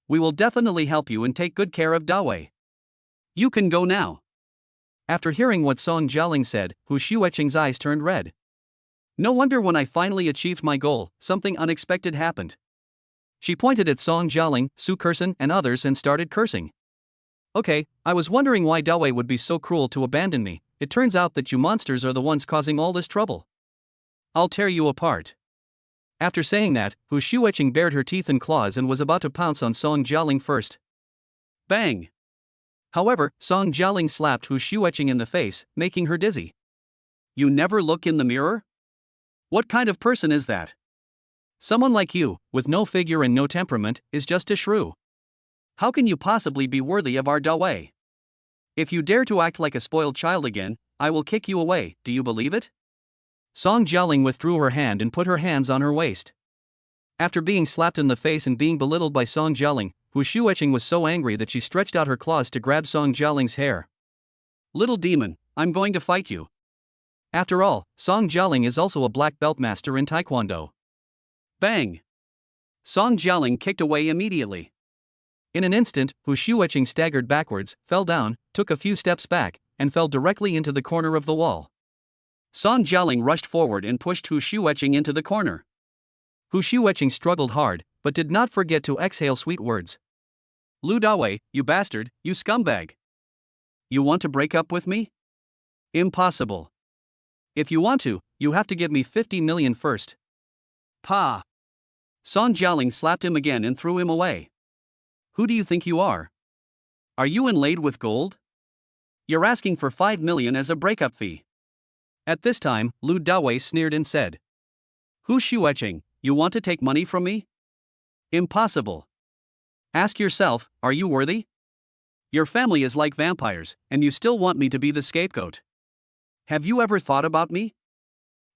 We will definitely help you and take good care of Dawei. You can go now. After hearing what Song Jialing said, Hu Shueqing's eyes turned red. No wonder when I finally achieved my goal, something unexpected happened. She pointed at Song Jialing, Su Kersen, and others and started cursing. Okay, I was wondering why Dawei would be so cruel to abandon me. It turns out that you monsters are the ones causing all this trouble. I'll tear you apart. After saying that, Hu Shueqing bared her teeth and claws and was about to pounce on Song Jialing first. Bang! However, Song Jialing slapped Hu Shueqing in the face, making her dizzy. You never look in the mirror? What kind of person is that? Someone like you, with no figure and no temperament, is just a shrew. How can you possibly be worthy of our Dawei? If you dare to act like a spoiled child again, I will kick you away, do you believe it? Song Jialing withdrew her hand and put her hands on her waist. After being slapped in the face and being belittled by Song Jialing, Hu Shueqing was so angry that she stretched out her claws to grab Song Jialing's hair. Little demon, I'm going to fight you. After all, Song Jialing is also a black belt master in Taekwondo. Bang! Song Jialing kicked away immediately. In an instant, Hu Shueqing staggered backwards, fell down, took a few steps back, and fell directly into the corner of the wall. Song Jialing rushed forward and pushed Hu Shueqing into the corner. Hu Shueqing struggled hard, but did not forget to exhale sweet words. Lu Dawei, you bastard, you scumbag. You want to break up with me? Impossible. If you want to, you have to give me 50 million first. Pa! Song Jialing slapped him again and threw him away. Who do you think you are? Are you inlaid with gold? You're asking for 5 million as a breakup fee. At this time, Lu Dawei sneered and said, Hu Shueqing, you want to take money from me? Impossible. Ask yourself, are you worthy? Your family is like vampires, and you still want me to be the scapegoat. Have you ever thought about me?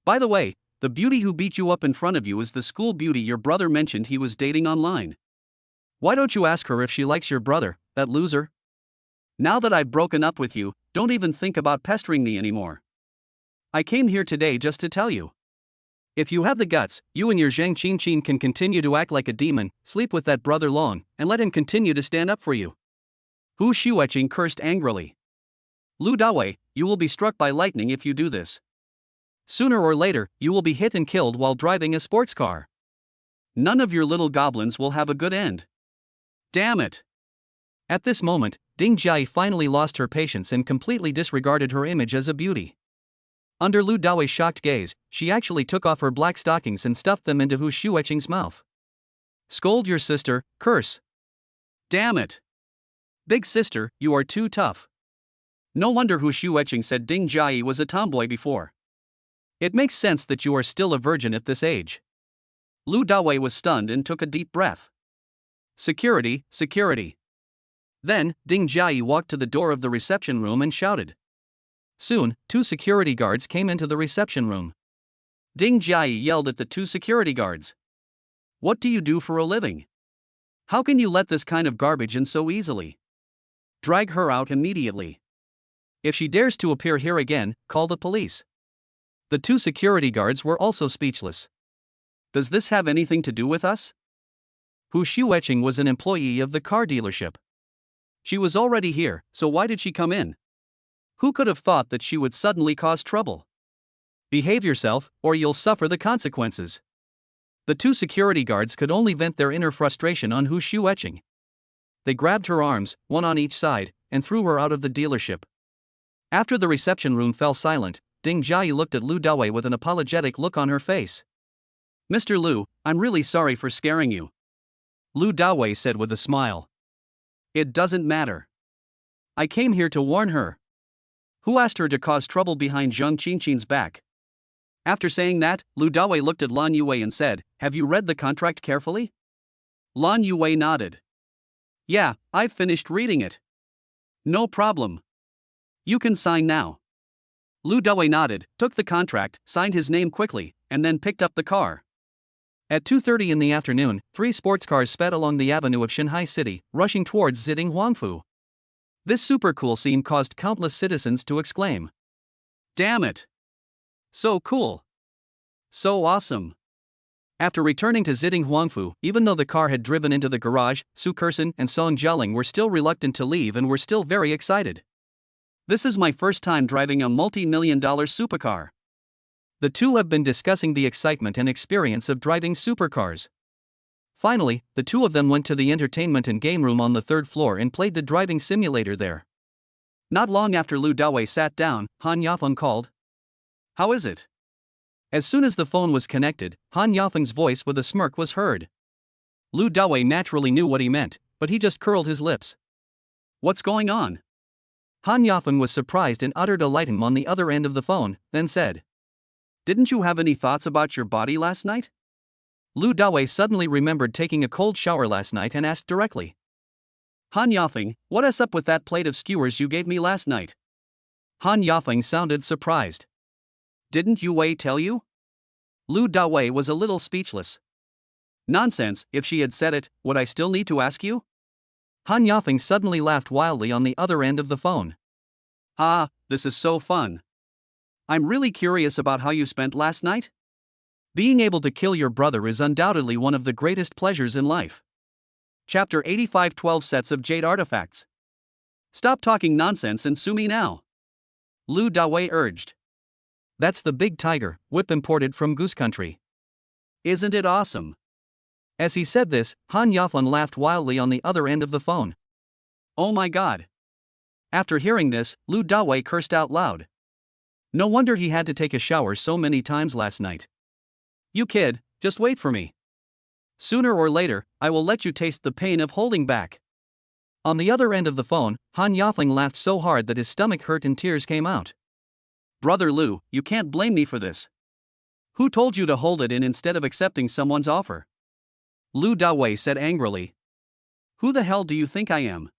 By the way, the beauty who beat you up in front of you is the school beauty your brother mentioned he was dating online. Why don't you ask her if she likes your brother, that loser? Now that I've broken up with you, don't even think about pestering me anymore. I came here today just to tell you. If you have the guts, you and your Zhang Qinqin can continue to act like a demon, sleep with that brother long, and let him continue to stand up for you. Hu Shueqing cursed angrily. Lu Dawei, you will be struck by lightning if you do this. Sooner or later, you will be hit and killed while driving a sports car. None of your little goblins will have a good end. Damn it! At this moment, Ding Jiai finally lost her patience and completely disregarded her image as a beauty. Under Lu Dawei's shocked gaze, she actually took off her black stockings and stuffed them into Hu Shueqing's mouth. Scold your sister, curse. Damn it! Big sister, you are too tough. No wonder Hu Shueqing said Ding Jiai was a tomboy before. It makes sense that you are still a virgin at this age. Lu Dawei was stunned and took a deep breath. Security, security. Then, Ding Jiai walked to the door of the reception room and shouted. Soon, 2 security guards came into the reception room. Ding Jiai yelled at the 2 security guards. What do you do for a living? How can you let this kind of garbage in so easily? Drag her out immediately. If she dares to appear here again, call the police. The 2 security guards were also speechless. Does this have anything to do with us? Hu Shueqing was an employee of the car dealership. She was already here, so why did she come in? Who could have thought that she would suddenly cause trouble? Behave yourself, or you'll suffer the consequences. The 2 security guards could only vent their inner frustration on Hu Shueqing. They grabbed her arms, one on each side, and threw her out of the dealership. After the reception room fell silent, Ding Jiai looked at Lu Dawei with an apologetic look on her face. Mr. Lu, I'm really sorry for scaring you. Lu Dawei said with a smile. It doesn't matter. I came here to warn her. Who asked her to cause trouble behind Zhang Qinqin's back? After saying that, Lu Dawei looked at Lan Yue and said, Have you read the contract carefully? Lan Yue nodded. Yeah, I've finished reading it. No problem. You can sign now. Lu Dawei nodded, took the contract, signed his name quickly, and then picked up the car. At 2:30 in the afternoon, 3 sports cars sped along the avenue of Shanghai City, rushing towards Ziding Huangfu. This super cool scene caused countless citizens to exclaim. Damn it! So cool! So awesome! After returning to Ziding Huangfu, even though the car had driven into the garage, Su Kersen and Song Jialing were still reluctant to leave and were still very excited. This is my first time driving a multi-million-dollar supercar. The 2 have been discussing the excitement and experience of driving supercars. Finally, the 2 of them went to the entertainment and game room on the 3rd floor and played the driving simulator there. Not long after Lu Dawei sat down, Han Yafeng called. How is it? As soon as the phone was connected, Han Yafeng's voice with a smirk was heard. Lu Dawei naturally knew what he meant, but he just curled his lips. What's going on? Han Yafeng was surprised and uttered a light hum on the other end of the phone, then said. Didn't you have any thoughts about your body last night? Lu Dawei suddenly remembered taking a cold shower last night and asked directly. Han Yafeng, what's up with that plate of skewers you gave me last night? Han Yafeng sounded surprised. Didn't Yue Wei tell you? Lu Dawei was a little speechless. Nonsense, if she had said it, would I still need to ask you? Han Yafeng suddenly laughed wildly on the other end of the phone. Ah, this is so fun. I'm really curious about how you spent last night. Being able to kill your brother is undoubtedly one of the greatest pleasures in life. Chapter 85 12 Sets of Jade Artifacts. Stop talking nonsense and sue me now. Lu Dawei urged. That's the big tiger, whip imported from Goose Country. Isn't it awesome? As he said this, Han Yafeng laughed wildly on the other end of the phone. Oh my god. After hearing this, Lu Dawei cursed out loud. No wonder he had to take a shower so many times last night. You kid, just wait for me. Sooner or later, I will let you taste the pain of holding back. On the other end of the phone, Han Yafeng laughed so hard that his stomach hurt and tears came out. Brother Lu, you can't blame me for this. Who told you to hold it in instead of accepting someone's offer? Lu Dawei said angrily. Who the hell do you think I am?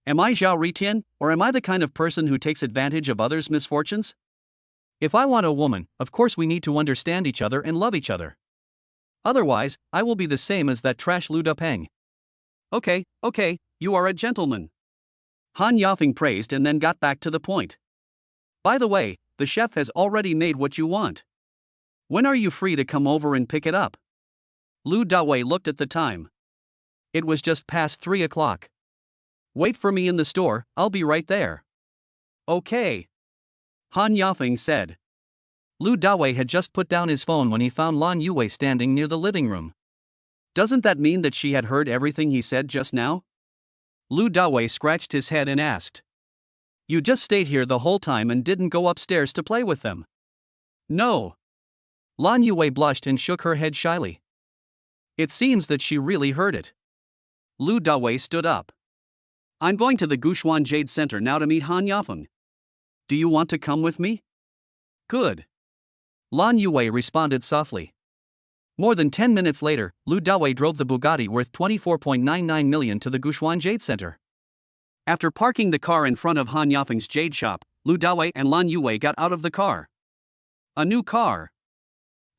Am I Zhao Ritian, or am I the kind of person who takes advantage of others' misfortunes? If I want a woman, of course we need to understand each other and love each other. Otherwise, I will be the same as that trash Lu Dapeng. Okay, you are a gentleman. Han Yafeng praised and then got back to the point. By the way, the chef has already made what you want. When are you free to come over and pick it up? Lu Dawei looked at the time. It was just past 3 o'clock. Wait for me in the store, I'll be right there. Okay. Han Yafeng said. Lu Dawei had just put down his phone when he found Lan Yue standing near the living room. Doesn't that mean that she had heard everything he said just now? Lu Dawei scratched his head and asked. You just stayed here the whole time and didn't go upstairs to play with them? No. Lan Yue blushed and shook her head shyly. It seems that she really heard it. Lu Dawei stood up. I'm going to the Gushuan Jade Center now to meet Han Yafeng. Do you want to come with me? Good. Lan Yue responded softly. More than 10 minutes later, Lu Dawei drove the Bugatti worth 24.99 million to the Gushuan Jade Center. After parking the car in front of Han Yafeng's jade shop, Lu Dawei and Lan Yue got out of the car. A new car.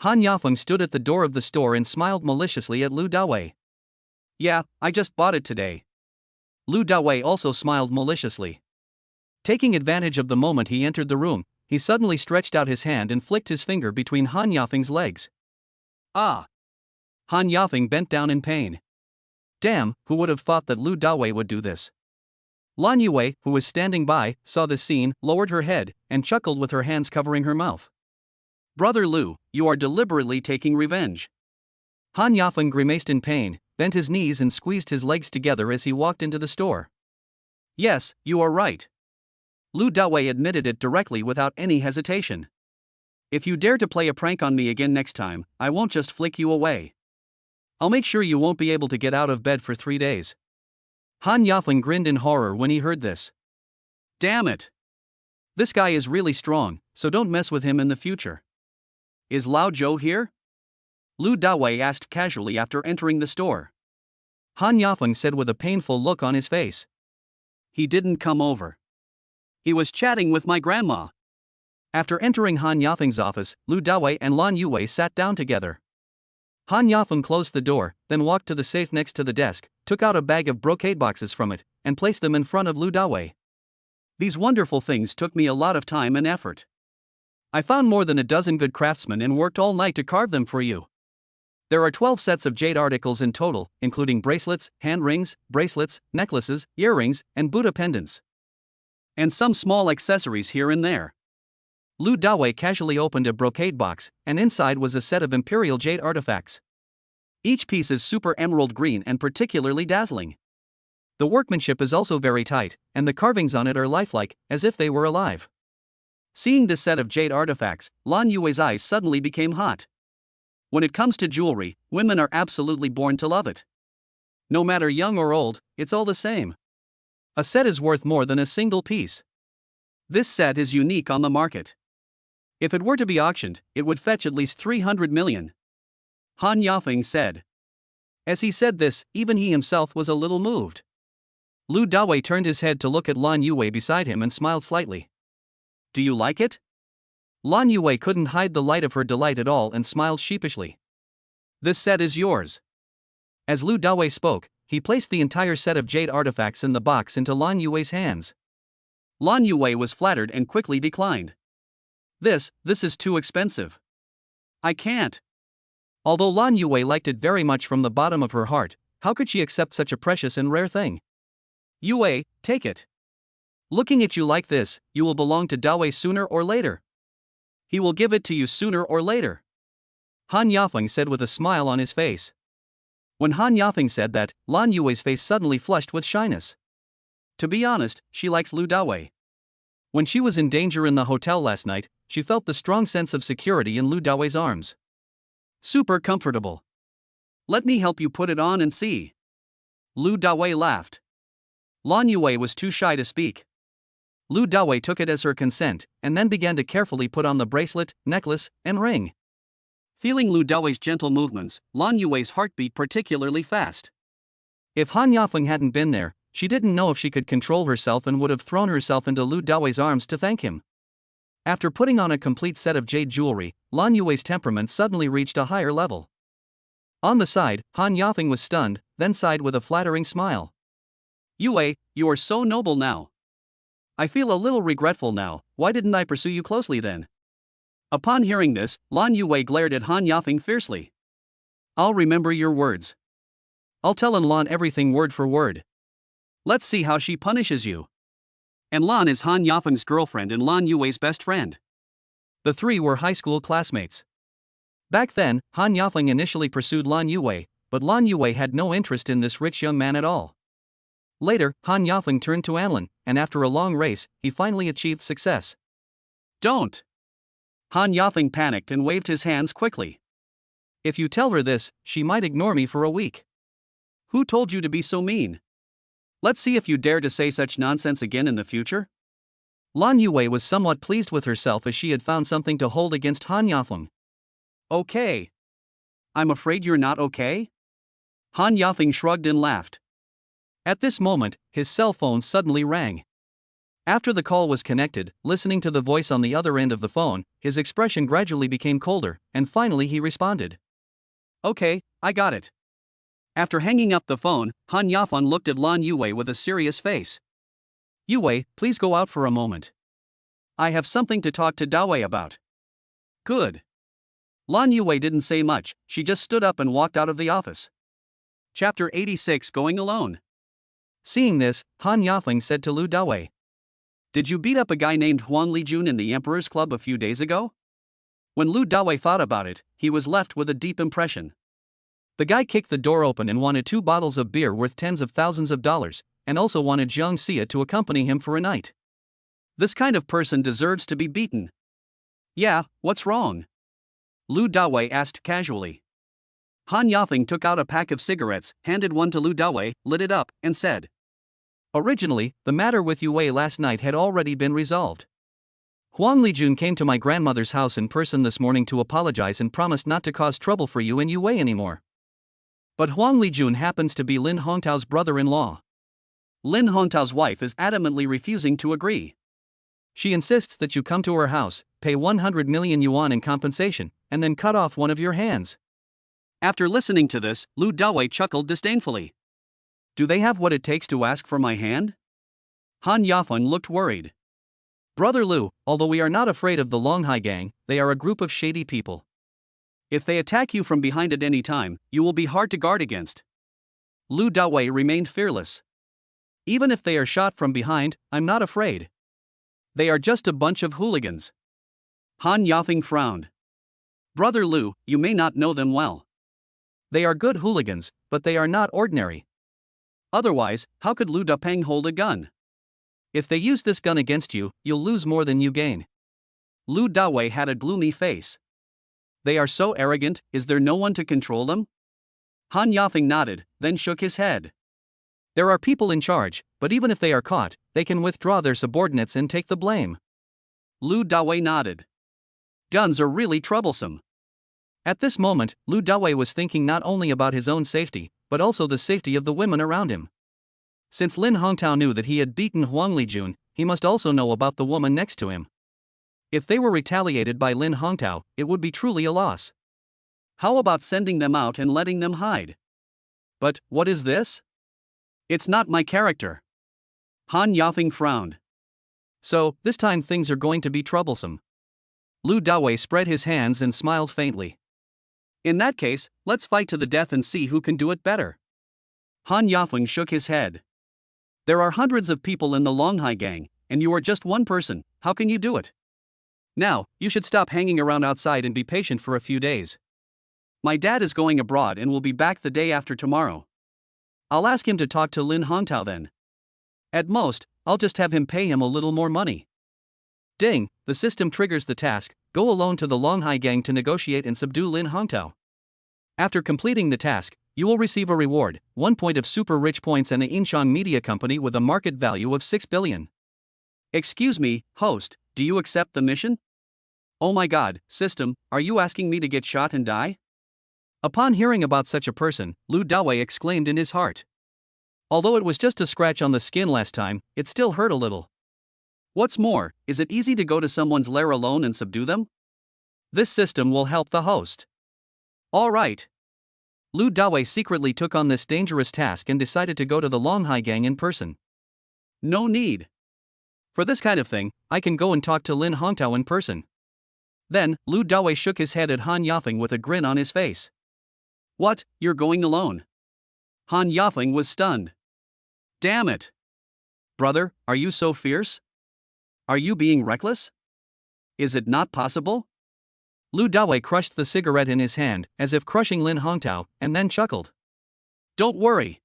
Han Yafeng stood at the door of the store and smiled maliciously at Lu Dawei. Yeah, I just bought it today. Lu Dawei also smiled maliciously. Taking advantage of the moment he entered the room, he suddenly stretched out his hand and flicked his finger between Han Yafeng's legs. Ah! Han Yafeng bent down in pain. Damn, who would have thought that Lu Dawei would do this? Lan Yue, who was standing by, saw the scene, lowered her head, and chuckled with her hands covering her mouth. Brother Lu, you are deliberately taking revenge. Han Yafeng grimaced in pain, bent his knees and squeezed his legs together as he walked into the store. Yes, you are right. Lu Dawei admitted it directly without any hesitation. If you dare to play a prank on me again next time, I won't just flick you away. I'll make sure you won't be able to get out of bed for 3 days. Han Yafeng grinned in horror when he heard this. Damn it! This guy is really strong, so don't mess with him in the future. Is Lao Zhou here? Lu Dawei asked casually after entering the store. Han Yafeng said with a painful look on his face. He didn't come over. He was chatting with my grandma. After entering Han Yafeng's office, Lu Dawei and Lan Yue sat down together. Han Yafeng closed the door, then walked to the safe next to the desk, took out a bag of brocade boxes from it, and placed them in front of Lu Dawei. These wonderful things took me a lot of time and effort. I found more than a dozen good craftsmen and worked all night to carve them for you. There are 12 sets of jade articles in total, including bracelets, hand rings, bracelets, necklaces, earrings, and Buddha pendants. And some small accessories here and there. Lu Dawei casually opened a brocade box, and inside was a set of imperial jade artifacts. Each piece is super emerald green and particularly dazzling. The workmanship is also very tight, and the carvings on it are lifelike, as if they were alive. Seeing this set of jade artifacts, Lan Yue's eyes suddenly became hot. When it comes to jewelry, women are absolutely born to love it. No matter young or old, it's all the same. A set is worth more than a single piece. This set is unique on the market. If it were to be auctioned, it would fetch at least 300 million. Han Yafeng said. As he said this, even he himself was a little moved. Lu Dawei turned his head to look at Lan Yue beside him and smiled slightly. Do you like it? Lan Yue couldn't hide the light of her delight at all and smiled sheepishly. This set is yours. As Lu Dawei spoke, he placed the entire set of jade artifacts in the box into Lan Yue's hands. Lan Yue was flattered and quickly declined. This is too expensive. I can't. Although Lan Yue liked it very much from the bottom of her heart, how could she accept such a precious and rare thing? Yue, take it. Looking at you like this, you will belong to Dawei sooner or later. He will give it to you sooner or later. Han Yafeng said with a smile on his face. When Han Yafeng said that, Lan Yue's face suddenly flushed with shyness. To be honest, she likes Lu Dawei. When she was in danger in the hotel last night, she felt the strong sense of security in Lu Dawei's arms. Super comfortable. Let me help you put it on and see. Lu Dawei laughed. Lan Yue was too shy to speak. Lu Dawei took it as her consent, and then began to carefully put on the bracelet, necklace, and ring. Feeling Lu Dawei's gentle movements, Lan Yue's heart beat particularly fast. If Han Yafeng hadn't been there, she didn't know if she could control herself and would have thrown herself into Lu Dawei's arms to thank him. After putting on a complete set of jade jewelry, Lan Yue's temperament suddenly reached a higher level. On the side, Han Yafeng was stunned, then sighed with a flattering smile. Yue, you are so noble now. I feel a little regretful now. Why didn't I pursue you closely then? Upon hearing this, Lan Yue glared at Han Yafeng fiercely. I'll remember your words. I'll tell Lan everything word for word. Let's see how she punishes you. And Lan is Han Yafeng's girlfriend and Lan Yue's best friend. The three were high school classmates. Back then, Han Yafeng initially pursued Lan Yue, but Lan Yue had no interest in this rich young man at all. Later, Han Yafeng turned to Anlin, and after a long race, he finally achieved success. Don't! Han Yafeng panicked and waved his hands quickly. If you tell her this, she might ignore me for a week. Who told you to be so mean? Let's see if you dare to say such nonsense again in the future. Lan Yue was somewhat pleased with herself as she had found something to hold against Han Yafeng. Okay. I'm afraid you're not okay? Han Yafeng shrugged and laughed. At this moment, his cell phone suddenly rang. After the call was connected, listening to the voice on the other end of the phone, his expression gradually became colder, and finally he responded. Okay, I got it. After hanging up the phone, Han Yafeng looked at Lan Yue with a serious face. Yue, please go out for a moment. I have something to talk to Dawei about. Good. Lan Yue didn't say much, she just stood up and walked out of the office. Chapter 86 Going Alone. Seeing this, Han Yafeng said to Lu Dawei. Did you beat up a guy named Huang Lijun in the Emperor's Club a few days ago? When Lu Dawei thought about it, he was left with a deep impression. The guy kicked the door open and wanted 2 bottles of beer worth tens of thousands of dollars, and also wanted Jiang Xia to accompany him for a night. This kind of person deserves to be beaten. Yeah, what's wrong? Lu Dawei asked casually. Han Yafeng took out a pack of cigarettes, handed one to Lu Dawei, lit it up, and said. Originally, the matter with Yue last night had already been resolved. Huang Lijun came to my grandmother's house in person this morning to apologize and promised not to cause trouble for you and Yue anymore. But Huang Lijun happens to be Lin Hongtao's brother-in-law. Lin Hongtao's wife is adamantly refusing to agree. She insists that you come to her house, pay 100 million yuan in compensation, and then cut off one of your hands. After listening to this, Lu Dawei chuckled disdainfully. Do they have what it takes to ask for my hand? Han Yafeng looked worried. Brother Lu, although we are not afraid of the Longhai gang, they are a group of shady people. If they attack you from behind at any time, you will be hard to guard against. Lu Dawei remained fearless. Even if they are shot from behind, I'm not afraid. They are just a bunch of hooligans. Han Yafeng frowned. Brother Lu, you may not know them well. They are good hooligans, but they are not ordinary. Otherwise, how could Lu Dapeng hold a gun? If they use this gun against you, you'll lose more than you gain. Lu Dawei had a gloomy face. They are so arrogant, is there no one to control them? Han Yafeng nodded, then shook his head. There are people in charge, but even if they are caught, they can withdraw their subordinates and take the blame. Lu Dawei nodded. Guns are really troublesome. At this moment, Lu Dawei was thinking not only about his own safety, but also the safety of the women around him. Since Lin Hongtao knew that he had beaten Huang Lijun, he must also know about the woman next to him. If they were retaliated by Lin Hongtao, it would be truly a loss. How about sending them out and letting them hide? But, what is this? It's not my character. Han Yafeng frowned. So, this time things are going to be troublesome. Lu Dawei spread his hands and smiled faintly. In that case, let's fight to the death and see who can do it better. Han Yafeng shook his head. There are hundreds of people in the Longhai gang, and you are just one person, how can you do it? Now, you should stop hanging around outside and be patient for a few days. My dad is going abroad and will be back the day after tomorrow. I'll ask him to talk to Lin Hongtao then. At most, I'll just have him pay him a little more money. Ding, the system triggers the task, go alone to the Longhai gang to negotiate and subdue Lin Hongtao. After completing the task, you will receive a reward, 1 point of super rich points and a Incheon media company with a market value of 6 billion. Excuse me, host, do you accept the mission? Oh my god, system, are you asking me to get shot and die? Upon hearing about such a person, Lu Dawei exclaimed in his heart. Although it was just a scratch on the skin last time, it still hurt a little. What's more, is it easy to go to someone's lair alone and subdue them? This system will help the host. Alright. Lu Dawei secretly took on this dangerous task and decided to go to the Longhai gang in person. No need. For this kind of thing, I can go and talk to Lin Hongtao in person. Then, Lu Dawei shook his head at Han Yafeng with a grin on his face. What, you're going alone? Han Yafeng was stunned. Damn it. Brother, are you so fierce? Are you being reckless? Is it not possible? Lu Dawei crushed the cigarette in his hand, as if crushing Lin Hongtao, and then chuckled. Don't worry.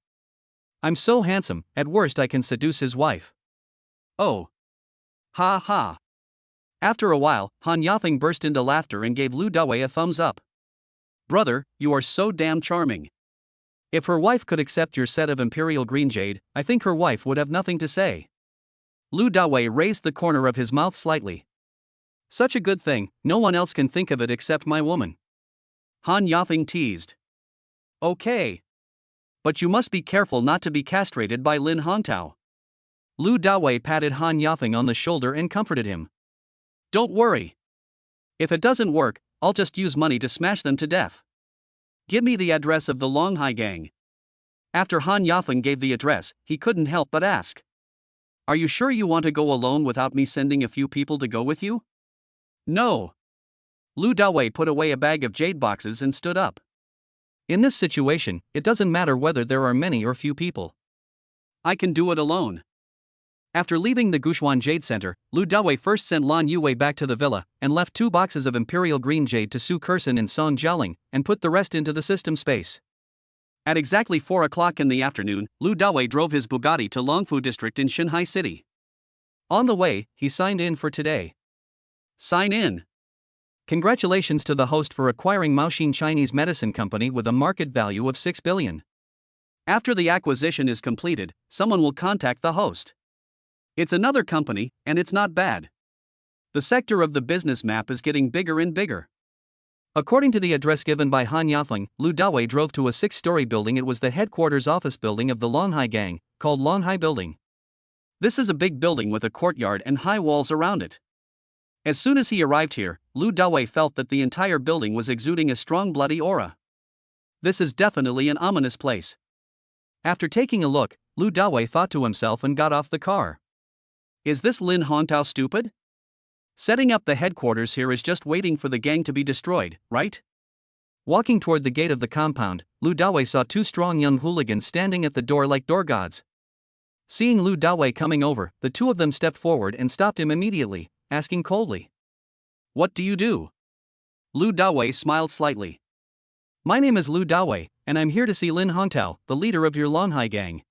I'm so handsome, at worst I can seduce his wife. Oh. Ha ha. After a while, Han Yafeng burst into laughter and gave Lu Dawei a thumbs up. Brother, you are so damn charming. If her wife could accept your set of Imperial Green Jade, I think her wife would have nothing to say. Lu Dawei raised the corner of his mouth slightly. Such a good thing, no one else can think of it except my woman. Han Yafeng teased. Okay. But you must be careful not to be castrated by Lin Hongtao. Lu Dawei patted Han Yafeng on the shoulder and comforted him. Don't worry. If it doesn't work, I'll just use money to smash them to death. Give me the address of the Longhai gang. After Han Yafeng gave the address, he couldn't help but ask. Are you sure you want to go alone without me sending a few people to go with you? No. Lu Dawei put away a bag of jade boxes and stood up. In this situation, it doesn't matter whether there are many or few people. I can do it alone. After leaving the Guxuan Jade Center, Lu Dawei first sent Lan Yue back to the villa, and left 2 boxes of Imperial Green Jade to Su Kersen and Song Jialing, and put the rest into the system space. At exactly 4 o'clock in the afternoon, Lu Dawei drove his Bugatti to Longfu District in Xinhai City. On the way, he signed in for today. Sign in. Congratulations to the host for acquiring Maoxin Chinese Medicine Company with a market value of 6 billion. After the acquisition is completed, someone will contact the host. It's another company, and it's not bad. The sector of the business map is getting bigger and bigger. According to the address given by Han Yafeng, Lu Dawei drove to a 6-story building. It was the headquarters office building of the Longhai gang, called Longhai Building. This is a big building with a courtyard and high walls around it. As soon as he arrived here, Lu Dawei felt that the entire building was exuding a strong bloody aura. This is definitely an ominous place. After taking a look, Lu Dawei thought to himself and got off the car. Is this Lin Hongtao stupid? Setting up the headquarters here is just waiting for the gang to be destroyed, right? Walking toward the gate of the compound, Lu Dawei saw 2 strong young hooligans standing at the door like door gods. Seeing Lu Dawei coming over, the 2 of them stepped forward and stopped him immediately, asking coldly. What do you do? Lu Dawei smiled slightly. My name is Lu Dawei, and I'm here to see Lin Hongtao, the leader of your Longhai gang.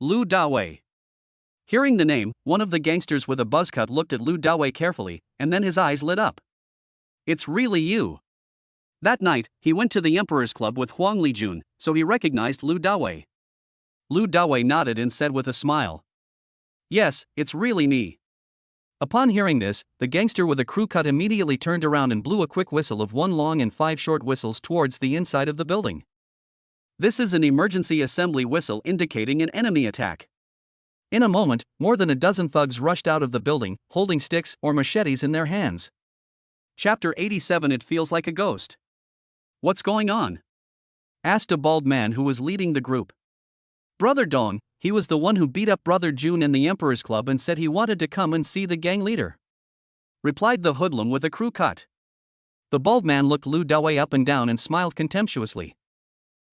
Lu Dawei. Hearing the name, one of the gangsters with a buzzcut looked at Lu Dawei carefully, and then his eyes lit up. It's really you. That night, he went to the Emperor's Club with Huang Lijun, so he recognized Lu Dawei. Lu Dawei nodded and said with a smile. Yes, it's really me. Upon hearing this, the gangster with a crew cut immediately turned around and blew a quick whistle of 1 long and 5 short whistles towards the inside of the building. This is an emergency assembly whistle indicating an enemy attack. In a moment, more than a dozen thugs rushed out of the building, holding sticks or machetes in their hands. Chapter 87. It feels like a ghost. What's going on? Asked a bald man who was leading the group. Brother Dong, he was the one who beat up Brother Jun in the Emperor's Club and said he wanted to come and see the gang leader. Replied the hoodlum with a crew cut. The bald man looked Lu Dawei up and down and smiled contemptuously.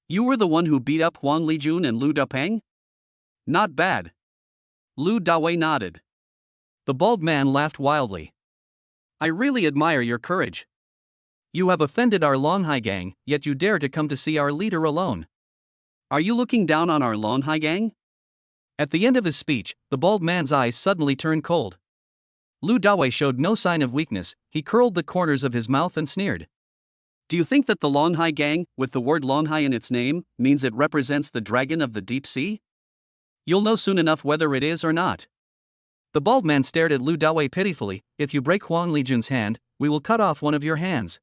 You were the one who beat up Huang Lijun and Lu Dapeng? Not bad. Lu Dawei nodded. The bald man laughed wildly. I really admire your courage. You have offended our Longhai gang, yet you dare to come to see our leader alone. Are you looking down on our Longhai gang? At the end of his speech, the bald man's eyes suddenly turned cold. Lu Dawei showed no sign of weakness, he curled the corners of his mouth and sneered. Do you think that the Longhai gang, with the word Longhai in its name, means it represents the dragon of the deep sea? You'll know soon enough whether it is or not. The bald man stared at Lu Dawei pitifully. If you break Huang Lijun's hand, we will cut off one of your hands.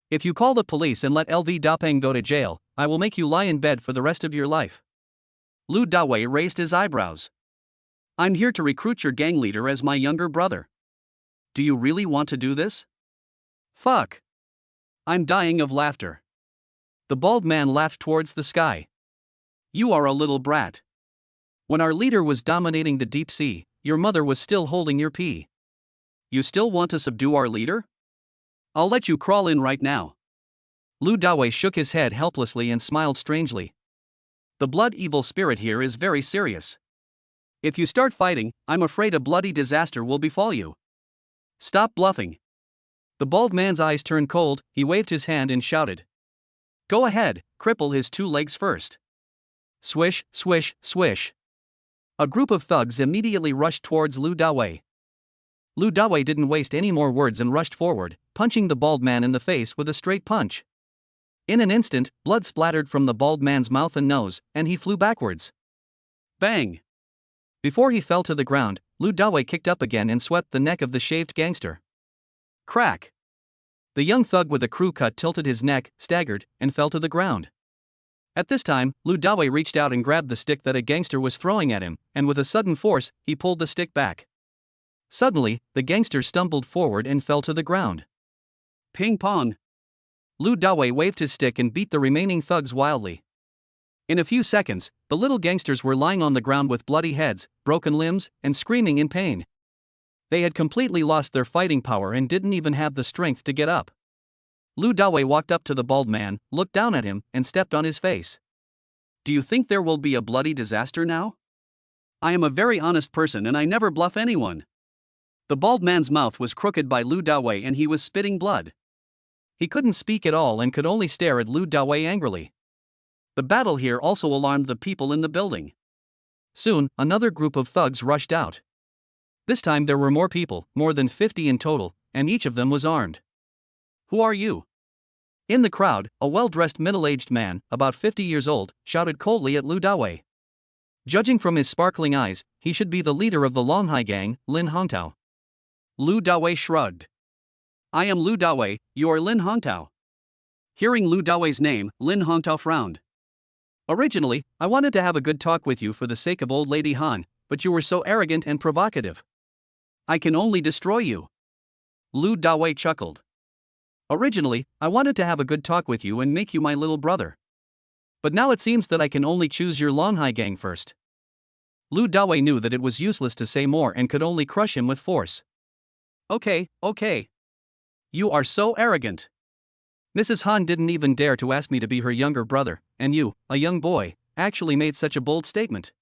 If you call the police and let LV Dapeng go to jail, I will make you lie in bed for the rest of your life. Lu Dawei raised his eyebrows. I'm here to recruit your gang leader as my younger brother. Do you really want to do this? Fuck. I'm dying of laughter. The bald man laughed towards the sky. You are a little brat. When our leader was dominating the deep sea, your mother was still holding your pee. You still want to subdue our leader? I'll let you crawl in right now. Lu Dawei shook his head helplessly and smiled strangely. The blood evil spirit here is very serious. If you start fighting, I'm afraid a bloody disaster will befall you. Stop bluffing. The bald man's eyes turned cold, he waved his hand and shouted. Go ahead, cripple his 2 legs first. Swish, swish, swish. A group of thugs immediately rushed towards Lu Dawei. Lu Dawei didn't waste any more words and rushed forward, punching the bald man in the face with a straight punch. In an instant, blood splattered from the bald man's mouth and nose, and he flew backwards. Bang! Before he fell to the ground, Lu Dawei kicked up again and swept the neck of the shaved gangster. Crack! The young thug with a crew cut tilted his neck, staggered, and fell to the ground. At this time, Lu Dawei reached out and grabbed the stick that a gangster was throwing at him, and with a sudden force, he pulled the stick back. Suddenly, the gangster stumbled forward and fell to the ground. Ping pong! Lu Dawei waved his stick and beat the remaining thugs wildly. In a few seconds, the little gangsters were lying on the ground with bloody heads, broken limbs, and screaming in pain. They had completely lost their fighting power and didn't even have the strength to get up. Lu Dawei walked up to the bald man, looked down at him, and stepped on his face. Do you think there will be a bloody disaster now? I am a very honest person and I never bluff anyone. The bald man's mouth was crooked by Lu Dawei and he was spitting blood. He couldn't speak at all and could only stare at Lu Dawei angrily. The battle here also alarmed the people in the building. Soon, another group of thugs rushed out. This time there were more people, more than 50 in total, and each of them was armed. Who are you? In the crowd, a well-dressed middle-aged man, about 50 years old, shouted coldly at Lu Dawei. Judging from his sparkling eyes, he should be the leader of the Longhai gang, Lin Hongtao. Lu Dawei shrugged. I am Lu Dawei, you are Lin Hongtao. Hearing Lu Dawei's name, Lin Hongtao frowned. Originally, I wanted to have a good talk with you for the sake of old lady Han, but you were so arrogant and provocative. I can only destroy you. Lu Dawei chuckled. Originally, I wanted to have a good talk with you and make you my little brother. But now it seems that I can only choose your Longhai gang first. Lu Dawei knew that it was useless to say more and could only crush him with force. Okay. You are so arrogant. Mrs. Han didn't even dare to ask me to be her younger brother, and you, a young boy, actually made such a bold statement.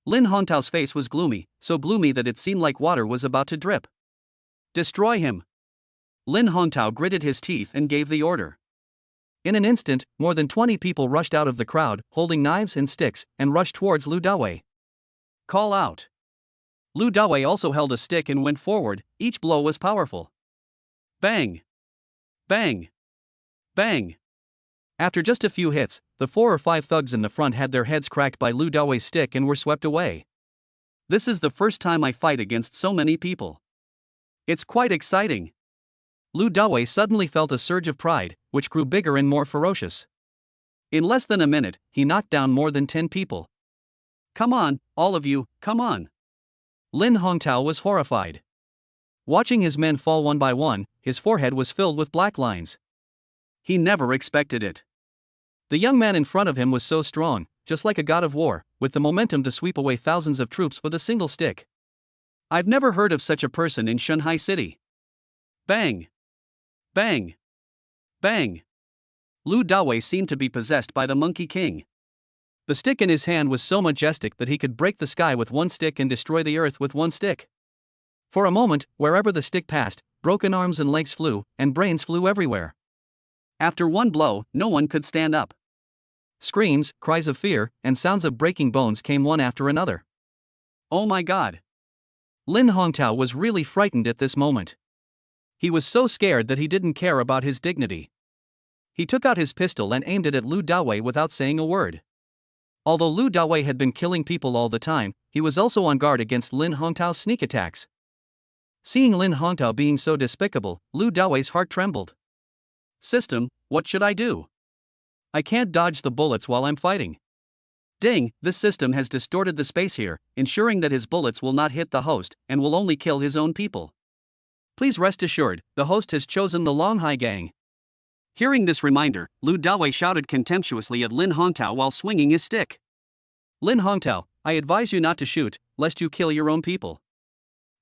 Lin Hongtao's face was gloomy, so gloomy that it seemed like water was about to drip. Destroy him. Lin Hongtao gritted his teeth and gave the order. In an instant, more than 20 people rushed out of the crowd, holding knives and sticks, and rushed towards Lu Dawei. Call out. Lu Dawei also held a stick and went forward, each blow was powerful. Bang! Bang! Bang! After just a few hits, the 4 or 5 thugs in the front had their heads cracked by Lu Dawei's stick and were swept away. This is the first time I fight against so many people. It's quite exciting. Lu Dawei suddenly felt a surge of pride, which grew bigger and more ferocious. In less than a minute, he knocked down more than 10 people. Come on, all of you, come on. Lin Hongtao was horrified. Watching his men fall one by one, his forehead was filled with black lines. He never expected it. The young man in front of him was so strong, just like a god of war, with the momentum to sweep away thousands of troops with a single stick. I've never heard of such a person in Shanghai City. Bang! Bang! Bang! Lu Dawei seemed to be possessed by the Monkey King. The stick in his hand was so majestic that he could break the sky with one stick and destroy the earth with one stick. For a moment, wherever the stick passed, broken arms and legs flew, and brains flew everywhere. After one blow, no one could stand up. Screams, cries of fear, and sounds of breaking bones came one after another. Oh my God! Lin Hongtao was really frightened at this moment. He was so scared that he didn't care about his dignity. He took out his pistol and aimed it at Lu Dawei without saying a word. Although Lu Dawei had been killing people all the time, he was also on guard against Lin Hongtao's sneak attacks. Seeing Lin Hongtao being so despicable, Lu Dawei's heart trembled. System, what should I do? I can't dodge the bullets while I'm fighting. Ding, this system has distorted the space here, ensuring that his bullets will not hit the host and will only kill his own people. Please rest assured, the host has chosen the Longhai gang. Hearing this reminder, Lu Dawei shouted contemptuously at Lin Hongtao while swinging his stick. Lin Hongtao, I advise you not to shoot, lest you kill your own people.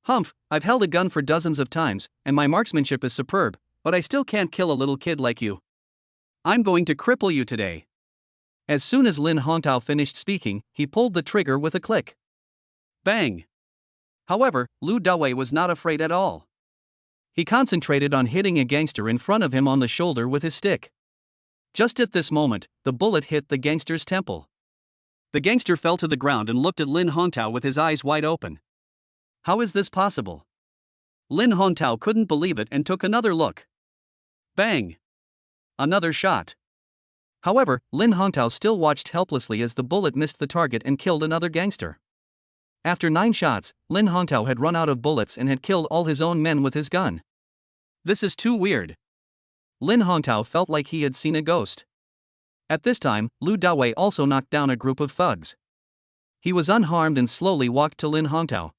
Humph, I've held a gun for dozens of times, and my marksmanship is superb, but I still can't kill a little kid like you. I'm going to cripple you today. As soon as Lin Hongtao finished speaking, he pulled the trigger with a click. Bang! However, Lu Dawei was not afraid at all. He concentrated on hitting a gangster in front of him on the shoulder with his stick. Just at this moment, the bullet hit the gangster's temple. The gangster fell to the ground and looked at Lin Hongtao with his eyes wide open. How is this possible? Lin Hongtao couldn't believe it and took another look. Bang! Another shot. However, Lin Hongtao still watched helplessly as the bullet missed the target and killed another gangster. After 9 shots, Lin Hongtao had run out of bullets and had killed all his own men with his gun. This is too weird. Lin Hongtao felt like he had seen a ghost. At this time, Lu Dawei also knocked down a group of thugs. He was unharmed and slowly walked to Lin Hongtao.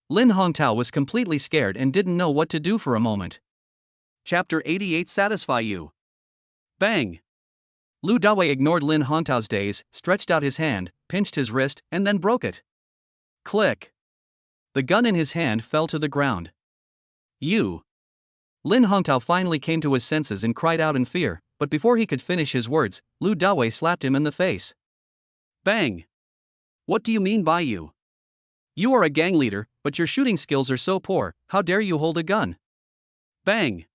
Lin Hongtao was completely scared and didn't know what to do for a moment. Chapter 88 Satisfy You. Bang! Lu Dawei ignored Lin Hongtao's daze, stretched out his hand, pinched his wrist, and then broke it. Click! The gun in his hand fell to the ground. You! Lin Hongtao finally came to his senses and cried out in fear, but before he could finish his words, Lu Dawei slapped him in the face. Bang! What do you mean by you? You are a gang leader, but your shooting skills are so poor, how dare you hold a gun? Bang!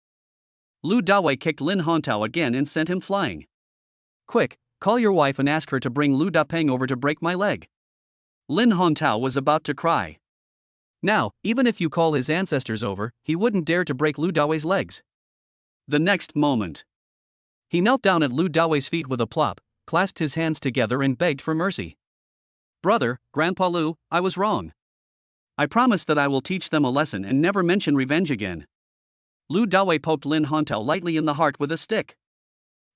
Lu Dawei kicked Lin Hongtao again and sent him flying. Quick, call your wife and ask her to bring Lu Dapeng over to break my leg. Lin Hongtao was about to cry. Now, even if you call his ancestors over, he wouldn't dare to break Lu Dawei's legs. The next moment, he knelt down at Lu Dawei's feet with a plop, clasped his hands together and begged for mercy. Brother, Grandpa Lu, I was wrong. I promise that I will teach them a lesson and never mention revenge again. Lu Dawei poked Lin Hongtao lightly in the heart with a stick.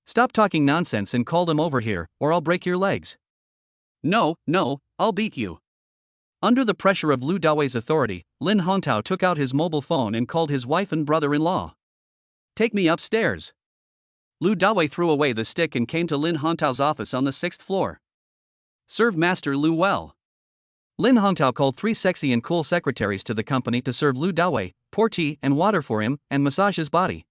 Stop talking nonsense and call them over here, or I'll break your legs. No, I'll beat you. Under the pressure of Lu Dawei's authority, Lin Hongtao took out his mobile phone and called his wife and brother-in-law. Take me upstairs. Lu Dawei threw away the stick and came to Lin Hongtao's office on the 6th floor. Serve Master Lu well. Lin Hongtao called 3 sexy and cool secretaries to the company to serve Lu Dawei, pour tea and water for him, and massage his body.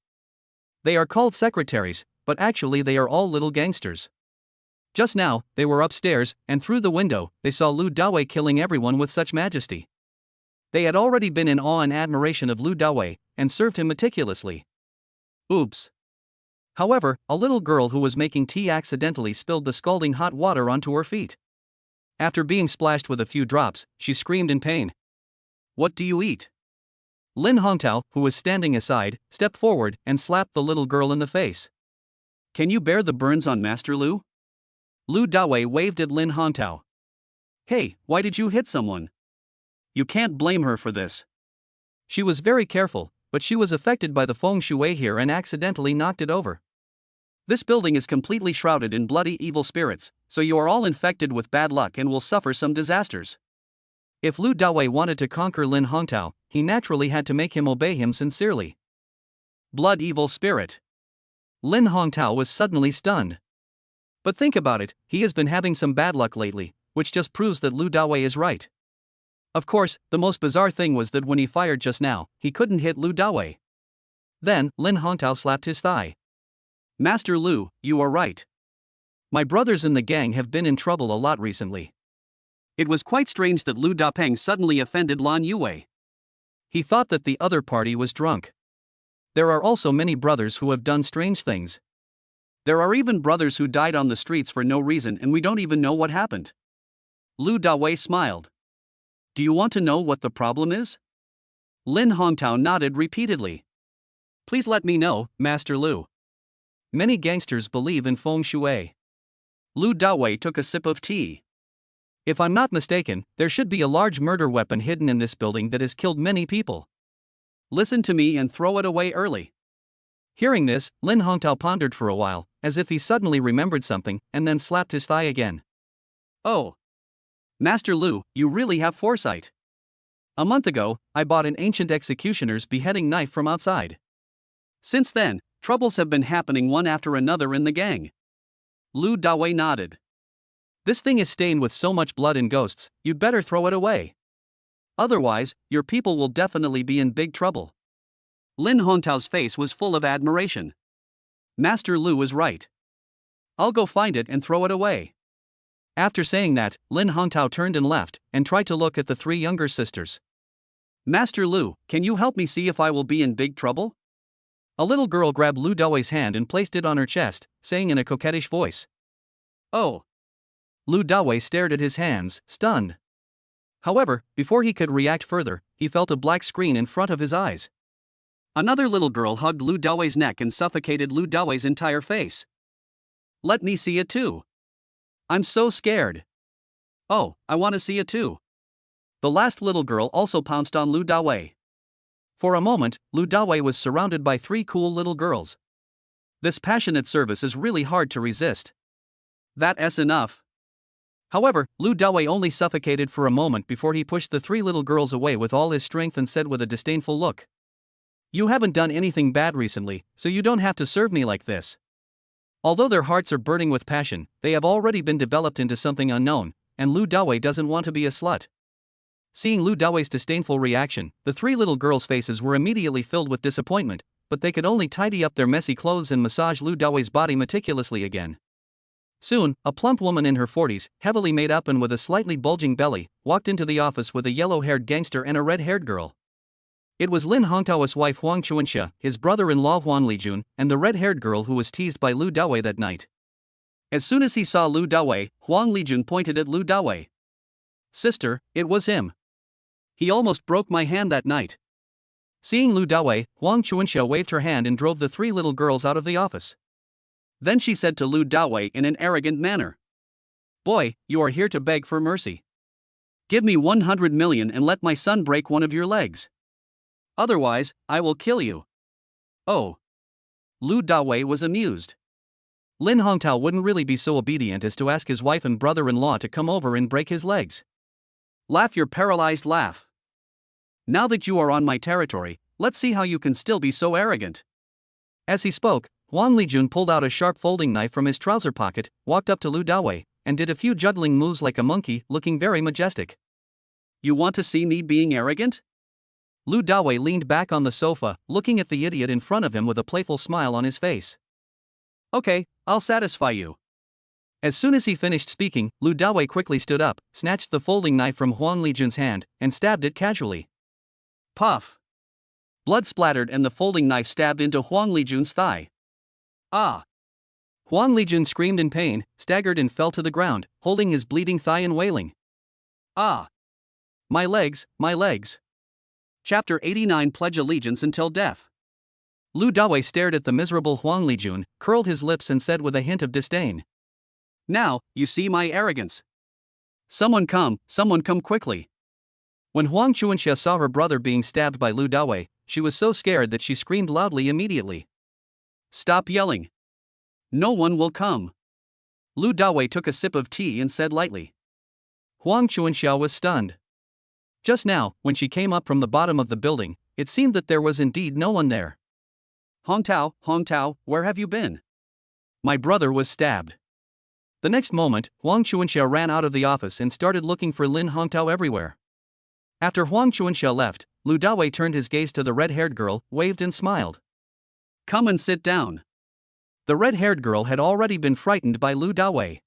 They are called secretaries, but actually they are all little gangsters. Just now, they were upstairs, and through the window, they saw Lu Dawei killing everyone with such majesty. They had already been in awe and admiration of Lu Dawei, and served him meticulously. Oops. However, a little girl who was making tea accidentally spilled the scalding hot water onto her feet. After being splashed with a few drops, she screamed in pain. What do you eat? Lin Hongtao, who was standing aside, stepped forward and slapped the little girl in the face. Can you bear the burns on Master Lu? Lu Dawei waved at Lin Hongtao. Hey, why did you hit someone? You can't blame her for this. She was very careful, but she was affected by the feng shui here and accidentally knocked it over. This building is completely shrouded in bloody evil spirits, so you are all infected with bad luck and will suffer some disasters. If Lu Dawei wanted to conquer Lin Hongtao, he naturally had to make him obey him sincerely. Blood evil spirit. Lin Hongtao was suddenly stunned. But think about it, he has been having some bad luck lately, which just proves that Lu Dawei is right. Of course, the most bizarre thing was that when he fired just now, he couldn't hit Lu Dawei. Then, Lin Hongtao slapped his thigh. Master Lu, you are right. My brothers in the gang have been in trouble a lot recently. It was quite strange that Lu Dapeng suddenly offended Lan Yue. He thought that the other party was drunk. There are also many brothers who have done strange things. There are even brothers who died on the streets for no reason and we don't even know what happened. Lu Dawei smiled. Do you want to know what the problem is? Lin Hongtao nodded repeatedly. Please let me know, Master Lu. Many gangsters believe in feng shui. Lu Dawei took a sip of tea. If I'm not mistaken, there should be a large murder weapon hidden in this building that has killed many people. Listen to me and throw it away early. Hearing this, Lin Hongtao pondered for a while, as if he suddenly remembered something, and then slapped his thigh again. Oh! Master Lu, you really have foresight. A month ago, I bought an ancient executioner's beheading knife from outside. Since then, troubles have been happening one after another in the gang. Lu Dawei nodded. This thing is stained with so much blood and ghosts, you'd better throw it away. Otherwise, your people will definitely be in big trouble. Lin Hongtao's face was full of admiration. Master Lu is right. I'll go find it and throw it away. After saying that, Lin Hongtao turned and left, and tried to look at the three younger sisters. Master Lu, can you help me see if I will be in big trouble? A little girl grabbed Lu Dawei's hand and placed it on her chest, saying in a coquettish voice. Oh! Lu Dawei stared at his hands, stunned. However, before he could react further, he felt a black screen in front of his eyes. Another little girl hugged Lu Dawei's neck and suffocated Lu Dawei's entire face. Let me see it too. I'm so scared. Oh, I want to see it too. The last little girl also pounced on Lu Dawei. For a moment, Lu Dawei was surrounded by three cool little girls. This passionate service is really hard to resist. That's enough. However, Lu Dawei only suffocated for a moment before he pushed the three little girls away with all his strength and said with a disdainful look. You haven't done anything bad recently, so you don't have to serve me like this. Although their hearts are burning with passion, they have already been developed into something unknown, and Lu Dawei doesn't want to be a slut. Seeing Lu Dawei's disdainful reaction, the three little girls' faces were immediately filled with disappointment, but they could only tidy up their messy clothes and massage Lu Dawei's body meticulously again. Soon, a plump woman in her 40s, heavily made up and with a slightly bulging belly, walked into the office with a yellow-haired gangster and a red-haired girl. It was Lin Hongtao's wife Huang Chuanxia, his brother-in-law Huang Lijun, and the red-haired girl who was teased by Lu Dawei that night. As soon as he saw Lu Dawei, Huang Lijun pointed at Lu Dawei. Sister, it was him. He almost broke my hand that night. Seeing Lu Dawei, Huang Chuanxia waved her hand and drove the three little girls out of the office. Then she said to Lu Dawei in an arrogant manner. Boy, you are here to beg for mercy. Give me 100 million and let my son break one of your legs. Otherwise, I will kill you. Oh. Lu Dawei was amused. Lin Hongtao wouldn't really be so obedient as to ask his wife and brother-in-law to come over and break his legs. Laugh your paralyzed laugh. Now that you are on my territory, let's see how you can still be so arrogant. As he spoke, Huang Lijun pulled out a sharp folding knife from his trouser pocket, walked up to Lu Dawei, and did a few juggling moves like a monkey, looking very majestic. You want to see me being arrogant? Lu Dawei leaned back on the sofa, looking at the idiot in front of him with a playful smile on his face. Okay, I'll satisfy you. As soon as he finished speaking, Lu Dawei quickly stood up, snatched the folding knife from Huang Lijun's hand, and stabbed it casually. Puff! Blood splattered and the folding knife stabbed into Huang Lijun's thigh. Ah! Huang Lijun screamed in pain, staggered and fell to the ground, holding his bleeding thigh and wailing. Ah! My legs, my legs! Chapter 89 Pledge Allegiance Until Death. Lu Dawei stared at the miserable Huang Lijun, curled his lips and said with a hint of disdain. Now, you see my arrogance. Someone come quickly. When Huang Chuanxia saw her brother being stabbed by Lu Dawei, she was so scared that she screamed loudly immediately. Stop yelling. No one will come. Lu Dawei took a sip of tea and said lightly. Huang Chuanxia was stunned. Just now, when she came up from the bottom of the building, it seemed that there was indeed no one there. Hongtao, where have you been? My brother was stabbed. The next moment, Huang Chuanxia ran out of the office and started looking for Lin Hongtao everywhere. After Huang Chuanxia left, Lu Dawei turned his gaze to the red-haired girl, waved and smiled. Come and sit down. The red-haired girl had already been frightened by Lu Dawei.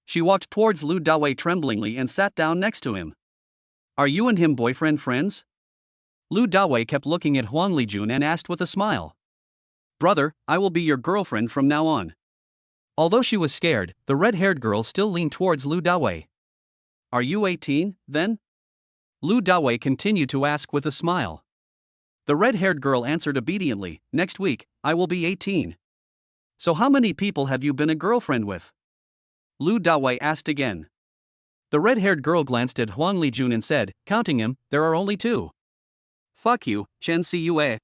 She walked towards Lu Dawei tremblingly and sat down next to him. Are you and him boyfriend friends? Lu Dawei kept looking at Huang Lijun and asked with a smile. Brother, I will be your girlfriend from now on. Although she was scared, the red-haired girl still leaned towards Lu Dawei. Are you 18, then? Lu Dawei continued to ask with a smile. The red-haired girl answered obediently, next week, I will be 18. So how many people have you been a girlfriend with? Lu Dawei asked again. The red-haired girl glanced at Huang Lijun and said, counting him, there are only 2. Fuck you, Chen Siyue.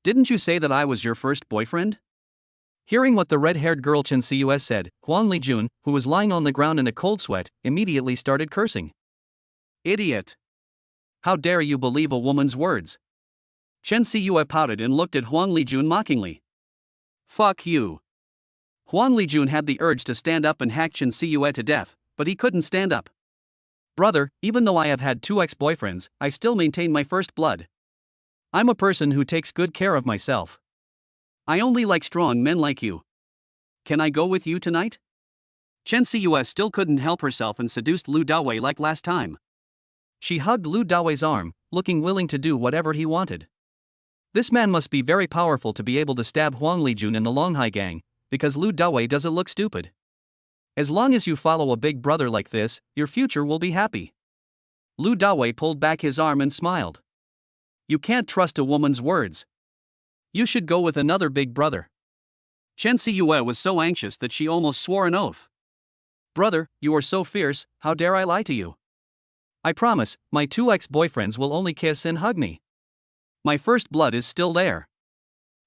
Didn't you say that I was your first boyfriend? Hearing what the red-haired girl Chen Siyue said, Huang Lijun, who was lying on the ground in a cold sweat, immediately started cursing. Idiot! How dare you believe a woman's words? Chen Siyue pouted and looked at Huang Lijun mockingly. Fuck you. Huang Lijun had the urge to stand up and hack Chen Siyue to death, but he couldn't stand up. Brother, even though I have had 2 ex-boyfriends, I still maintain my first blood. I'm a person who takes good care of myself. I only like strong men like you. Can I go with you tonight? Chen Siyue still couldn't help herself and seduced Lu Dawei like last time. She hugged Lu Dawei's arm, looking willing to do whatever he wanted. This man must be very powerful to be able to stab Huang Lijun and the Longhai gang, because Lu Dawei doesn't look stupid. As long as you follow a big brother like this, your future will be happy. Lu Dawei pulled back his arm and smiled. You can't trust a woman's words. You should go with another big brother. Chen Siyue was so anxious that she almost swore an oath. Brother, you are so fierce, how dare I lie to you? I promise, my 2 ex-boyfriends will only kiss and hug me. My first blood is still there.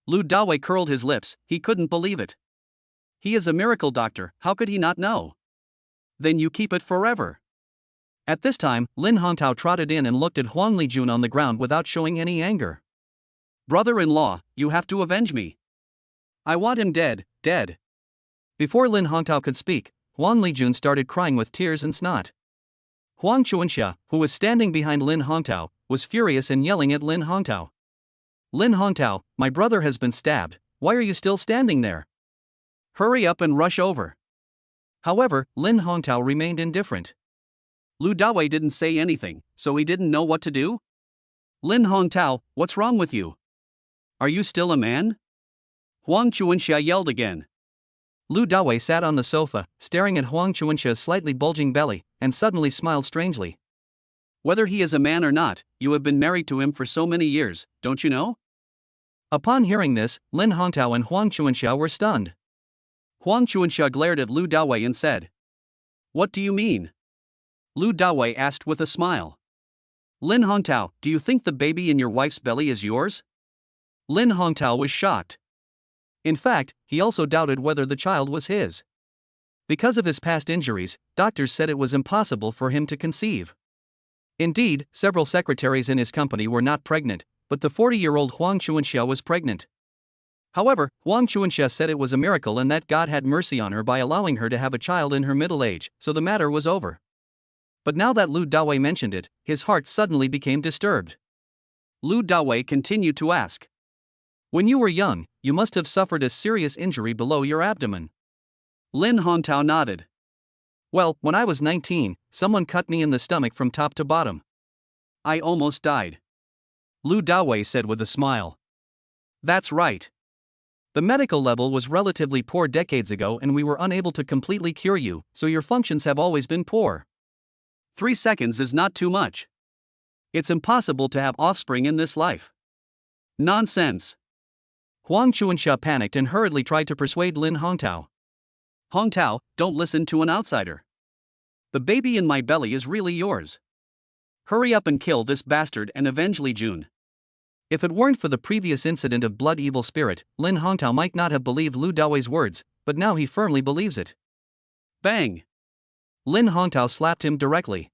Lu Dawei curled his lips, he couldn't believe it. He is a miracle doctor, how could he not know? Then you keep it forever. At this time, Lin Hongtao trotted in and looked at Huang Lijun on the ground without showing any anger. Brother-in-law, you have to avenge me. I want him dead, dead. Before Lin Hongtao could speak, Huang Lijun started crying with tears and snot. Huang Chuanxia, who was standing behind Lin Hongtao, was furious and yelling at Lin Hongtao. Lin Hongtao, my brother has been stabbed, why are you still standing there? Hurry up and rush over. However, Lin Hongtao remained indifferent. Lu Dawei didn't say anything, so he didn't know what to do? Lin Hongtao, what's wrong with you? Are you still a man? Huang Chuanxia yelled again. Lu Dawei sat on the sofa, staring at Huang Chuanxia's slightly bulging belly, and suddenly smiled strangely. Whether he is a man or not, you have been married to him for so many years, don't you know? Upon hearing this, Lin Hongtao and Huang Chuanxia were stunned. Huang Chuanxia glared at Lu Dawei and said, What do you mean? Lu Dawei asked with a smile. Lin Hongtao, do you think the baby in your wife's belly is yours? Lin Hongtao was shocked. In fact, he also doubted whether the child was his. Because of his past injuries, doctors said it was impossible for him to conceive. Indeed, several secretaries in his company were not pregnant, but the 40-year-old Huang Chuanxia was pregnant. However, Huang Chuanxia said it was a miracle and that God had mercy on her by allowing her to have a child in her middle age, so the matter was over. But now that Lu Dawei mentioned it, his heart suddenly became disturbed. Lu Dawei continued to ask. When you were young, you must have suffered a serious injury below your abdomen. Lin Hongtao nodded. Well, when I was 19, someone cut me in the stomach from top to bottom. I almost died. Lu Dawei said with a smile. That's right. The medical level was relatively poor decades ago and we were unable to completely cure you, so your functions have always been poor. 3 seconds is not too much. It's impossible to have offspring in this life. Nonsense. Huang Chuanxia panicked and hurriedly tried to persuade Lin Hongtao. Hongtao, don't listen to an outsider. The baby in my belly is really yours. Hurry up and kill this bastard and avenge Li Jun. If it weren't for the previous incident of blood evil spirit, Lin Hongtao might not have believed Lu Dawei's words, but now he firmly believes it. Bang! Lin Hongtao slapped him directly.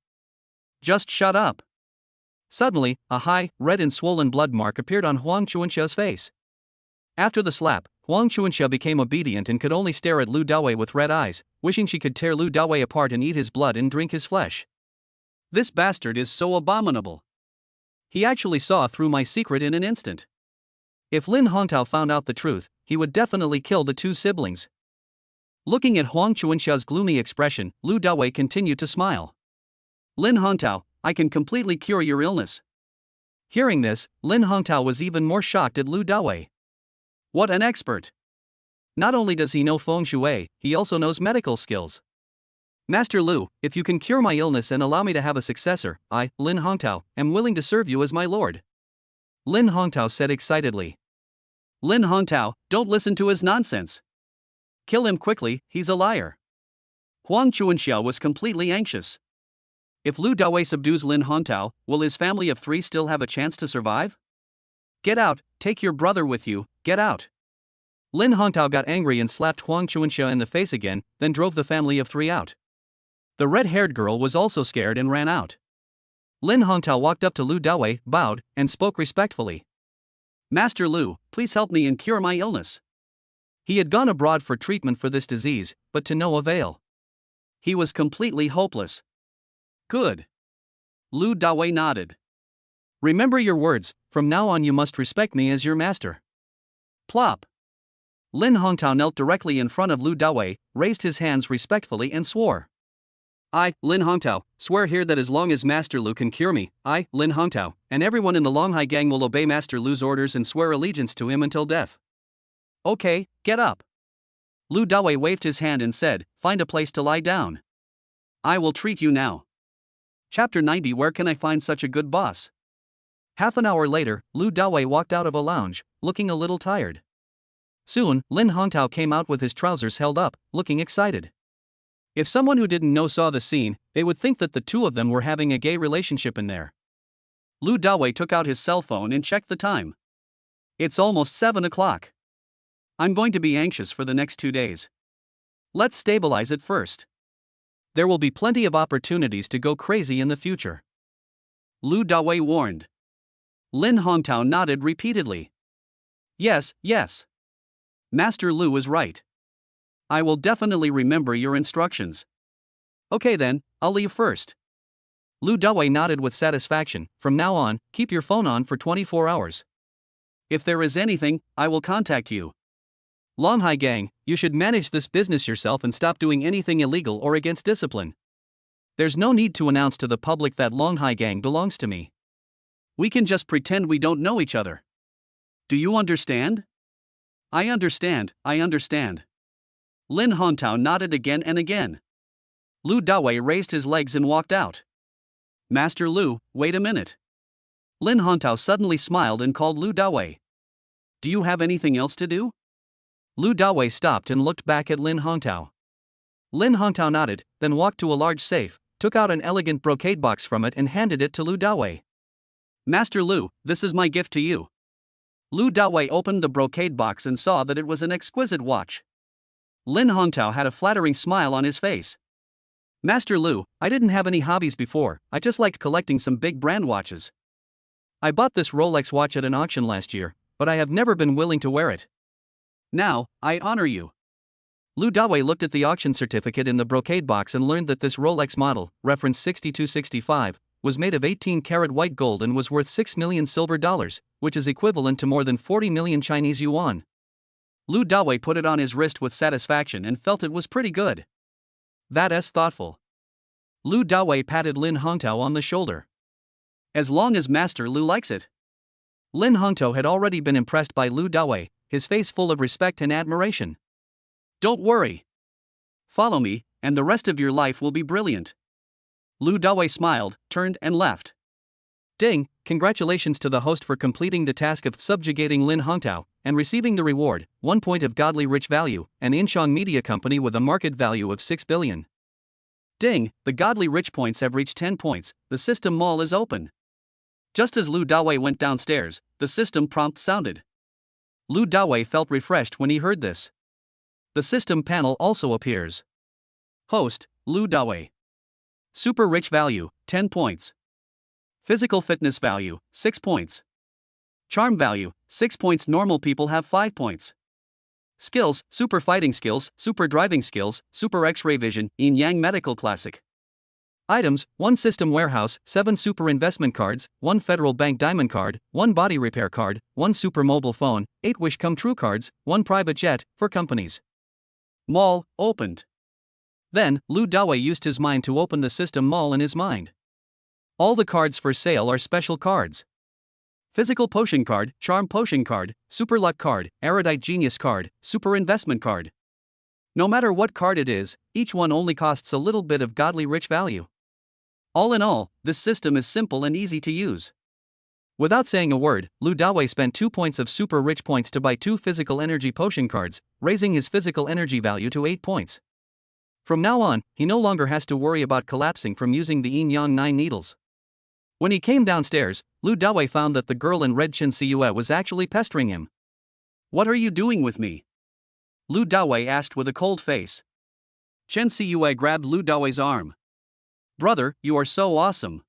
Just shut up. Suddenly, a high, red and swollen blood mark appeared on Huang Chuanxia's face. After the slap, Huang Chuanxia became obedient and could only stare at Lu Dawei with red eyes, wishing she could tear Lu Dawei apart and eat his blood and drink his flesh. This bastard is so abominable. He actually saw through my secret in an instant. If Lin Hongtao found out the truth, he would definitely kill the 2 siblings. Looking at Huang Chuanxia's gloomy expression, Lu Dawei continued to smile. Lin Hongtao, I can completely cure your illness. Hearing this, Lin Hongtao was even more shocked at Lu Dawei. What an expert! Not only does he know feng shui, he also knows medical skills. Master Lu, if you can cure my illness and allow me to have a successor, I, Lin Hongtao, am willing to serve you as my lord. Lin Hongtao said excitedly. Lin Hongtao, don't listen to his nonsense. Kill him quickly, he's a liar. Huang Chuanxiao was completely anxious. If Lu Dawei subdues Lin Hongtao, will his family of 3 still have a chance to survive? Get out, take your brother with you, get out. Lin Hongtao got angry and slapped Huang Chuanxia in the face again, then drove the family of 3 out. The red-haired girl was also scared and ran out. Lin Hongtao walked up to Lu Dawei, bowed, and spoke respectfully. Master Lu, please help me and cure my illness. He had gone abroad for treatment for this disease, but to no avail. He was completely hopeless. Good. Lu Dawei nodded. Remember your words, from now on you must respect me as your master. Plop. Lin Hongtao knelt directly in front of Lu Dawei, raised his hands respectfully and swore. I, Lin Hongtao, swear here that as long as Master Lu can cure me, I, Lin Hongtao, and everyone in the Longhai gang will obey Master Lu's orders and swear allegiance to him until death. Okay, get up. Lu Dawei waved his hand and said, find a place to lie down. I will treat you now. Chapter 90. Where can I find such a good boss? Half an hour later, Lu Dawei walked out of a lounge, looking a little tired. Soon, Lin Hongtao came out with his trousers held up, looking excited. If someone who didn't know saw the scene, they would think that the two of them were having a gay relationship in there. Lu Dawei took out his cell phone and checked the time. It's almost 7 o'clock. I'm going to be anxious for the next 2 days. Let's stabilize it first. There will be plenty of opportunities to go crazy in the future. Lu Dawei warned. Lin Hongtao nodded repeatedly. Yes, yes. Master Lu is right. I will definitely remember your instructions. Okay then, I'll leave first. Lu Dawei nodded with satisfaction. From now on, keep your phone on for 24 hours. If there is anything, I will contact you. Longhai gang, you should manage this business yourself and stop doing anything illegal or against discipline. There's no need to announce to the public that Longhai gang belongs to me. We can just pretend we don't know each other. Do you understand? I understand, I understand. Lin Hongtao nodded again and again. Lu Dawei raised his legs and walked out. Master Lu, wait a minute. Lin Hongtao suddenly smiled and called Lu Dawei. Do you have anything else to do? Lu Dawei stopped and looked back at Lin Hongtao. Lin Hongtao nodded, then walked to a large safe, took out an elegant brocade box from it and handed it to Lu Dawei. Master Lu, this is my gift to you. Lu Dawei opened the brocade box and saw that it was an exquisite watch. Lin Hongtao had a flattering smile on his face. Master Lu, I didn't have any hobbies before, I just liked collecting some big brand watches. I bought this Rolex watch at an auction last year, but I have never been willing to wear it. Now, I honor you. Lu Dawei looked at the auction certificate in the brocade box and learned that this Rolex model, reference 6265, was made of 18-karat white gold and was worth 6 million silver dollars, which is equivalent to more than 40 million Chinese yuan. Lu Dawei put it on his wrist with satisfaction and felt it was pretty good. That's thoughtful. Lu Dawei patted Lin Hongtao on the shoulder. As long as Master Lu likes it. Lin Hongtao had already been impressed by Lu Dawei, his face full of respect and admiration. Don't worry. Follow me, and the rest of your life will be brilliant. Lu Dawei smiled, turned and left. Ding, congratulations to the host for completing the task of subjugating Lin Hongtao, and receiving the reward, 1 point of godly rich value, an Inchong media company with a market value of 6 billion. Ding, the godly rich points have reached 10 points, the system mall is open. Just as Lu Dawei went downstairs, the system prompt sounded. Lu Dawei felt refreshed when he heard this. The system panel also appears. Host, Lu Dawei. Super rich value, 10 points. Physical fitness value, 6 points. Charm value, 6 points. Normal people have 5 points. Skills, super fighting skills, super driving skills, super x-ray vision, yin-yang medical classic. Items, 1 system warehouse, 7 super investment cards, 1 federal bank diamond card, 1 body repair card, 1 super mobile phone, 8 wish come true cards, 1 private jet, for companies. Mall, opened. Then, Lu Dawei used his mind to open the system mall in his mind. All the cards for sale are special cards. Physical Potion Card, Charm Potion Card, Super Luck Card, Erudite Genius Card, Super Investment Card. No matter what card it is, each one only costs a little bit of godly rich value. All in all, this system is simple and easy to use. Without saying a word, Lu Dawei spent 2 points of super rich points to buy 2 physical energy potion cards, raising his physical energy value to 8 points. From now on, he no longer has to worry about collapsing from using the Yin Yang 9 needles. When he came downstairs, Lu Dawei found that the girl in red Chen Siyue was actually pestering him. "What are you doing with me?" Lu Dawei asked with a cold face. Chen Siyue grabbed Lu Dawei's arm. "Brother, you are so awesome.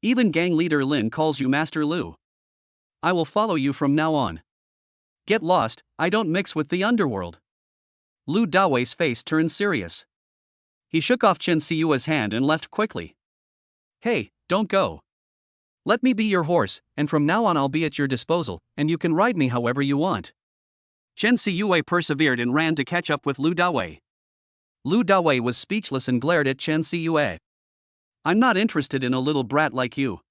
Even gang leader Lin calls you Master Lu. I will follow you from now on. Get lost, I don't mix with the underworld." Lu Dawei's face turned serious. He shook off Chen Siyue's hand and left quickly. "Hey, don't go. Let me be your horse, and from now on I'll be at your disposal, and you can ride me however you want." Chen Siyue persevered and ran to catch up with Lu Dawei. Lu Dawei was speechless and glared at Chen Siyue. "I'm not interested in a little brat like you.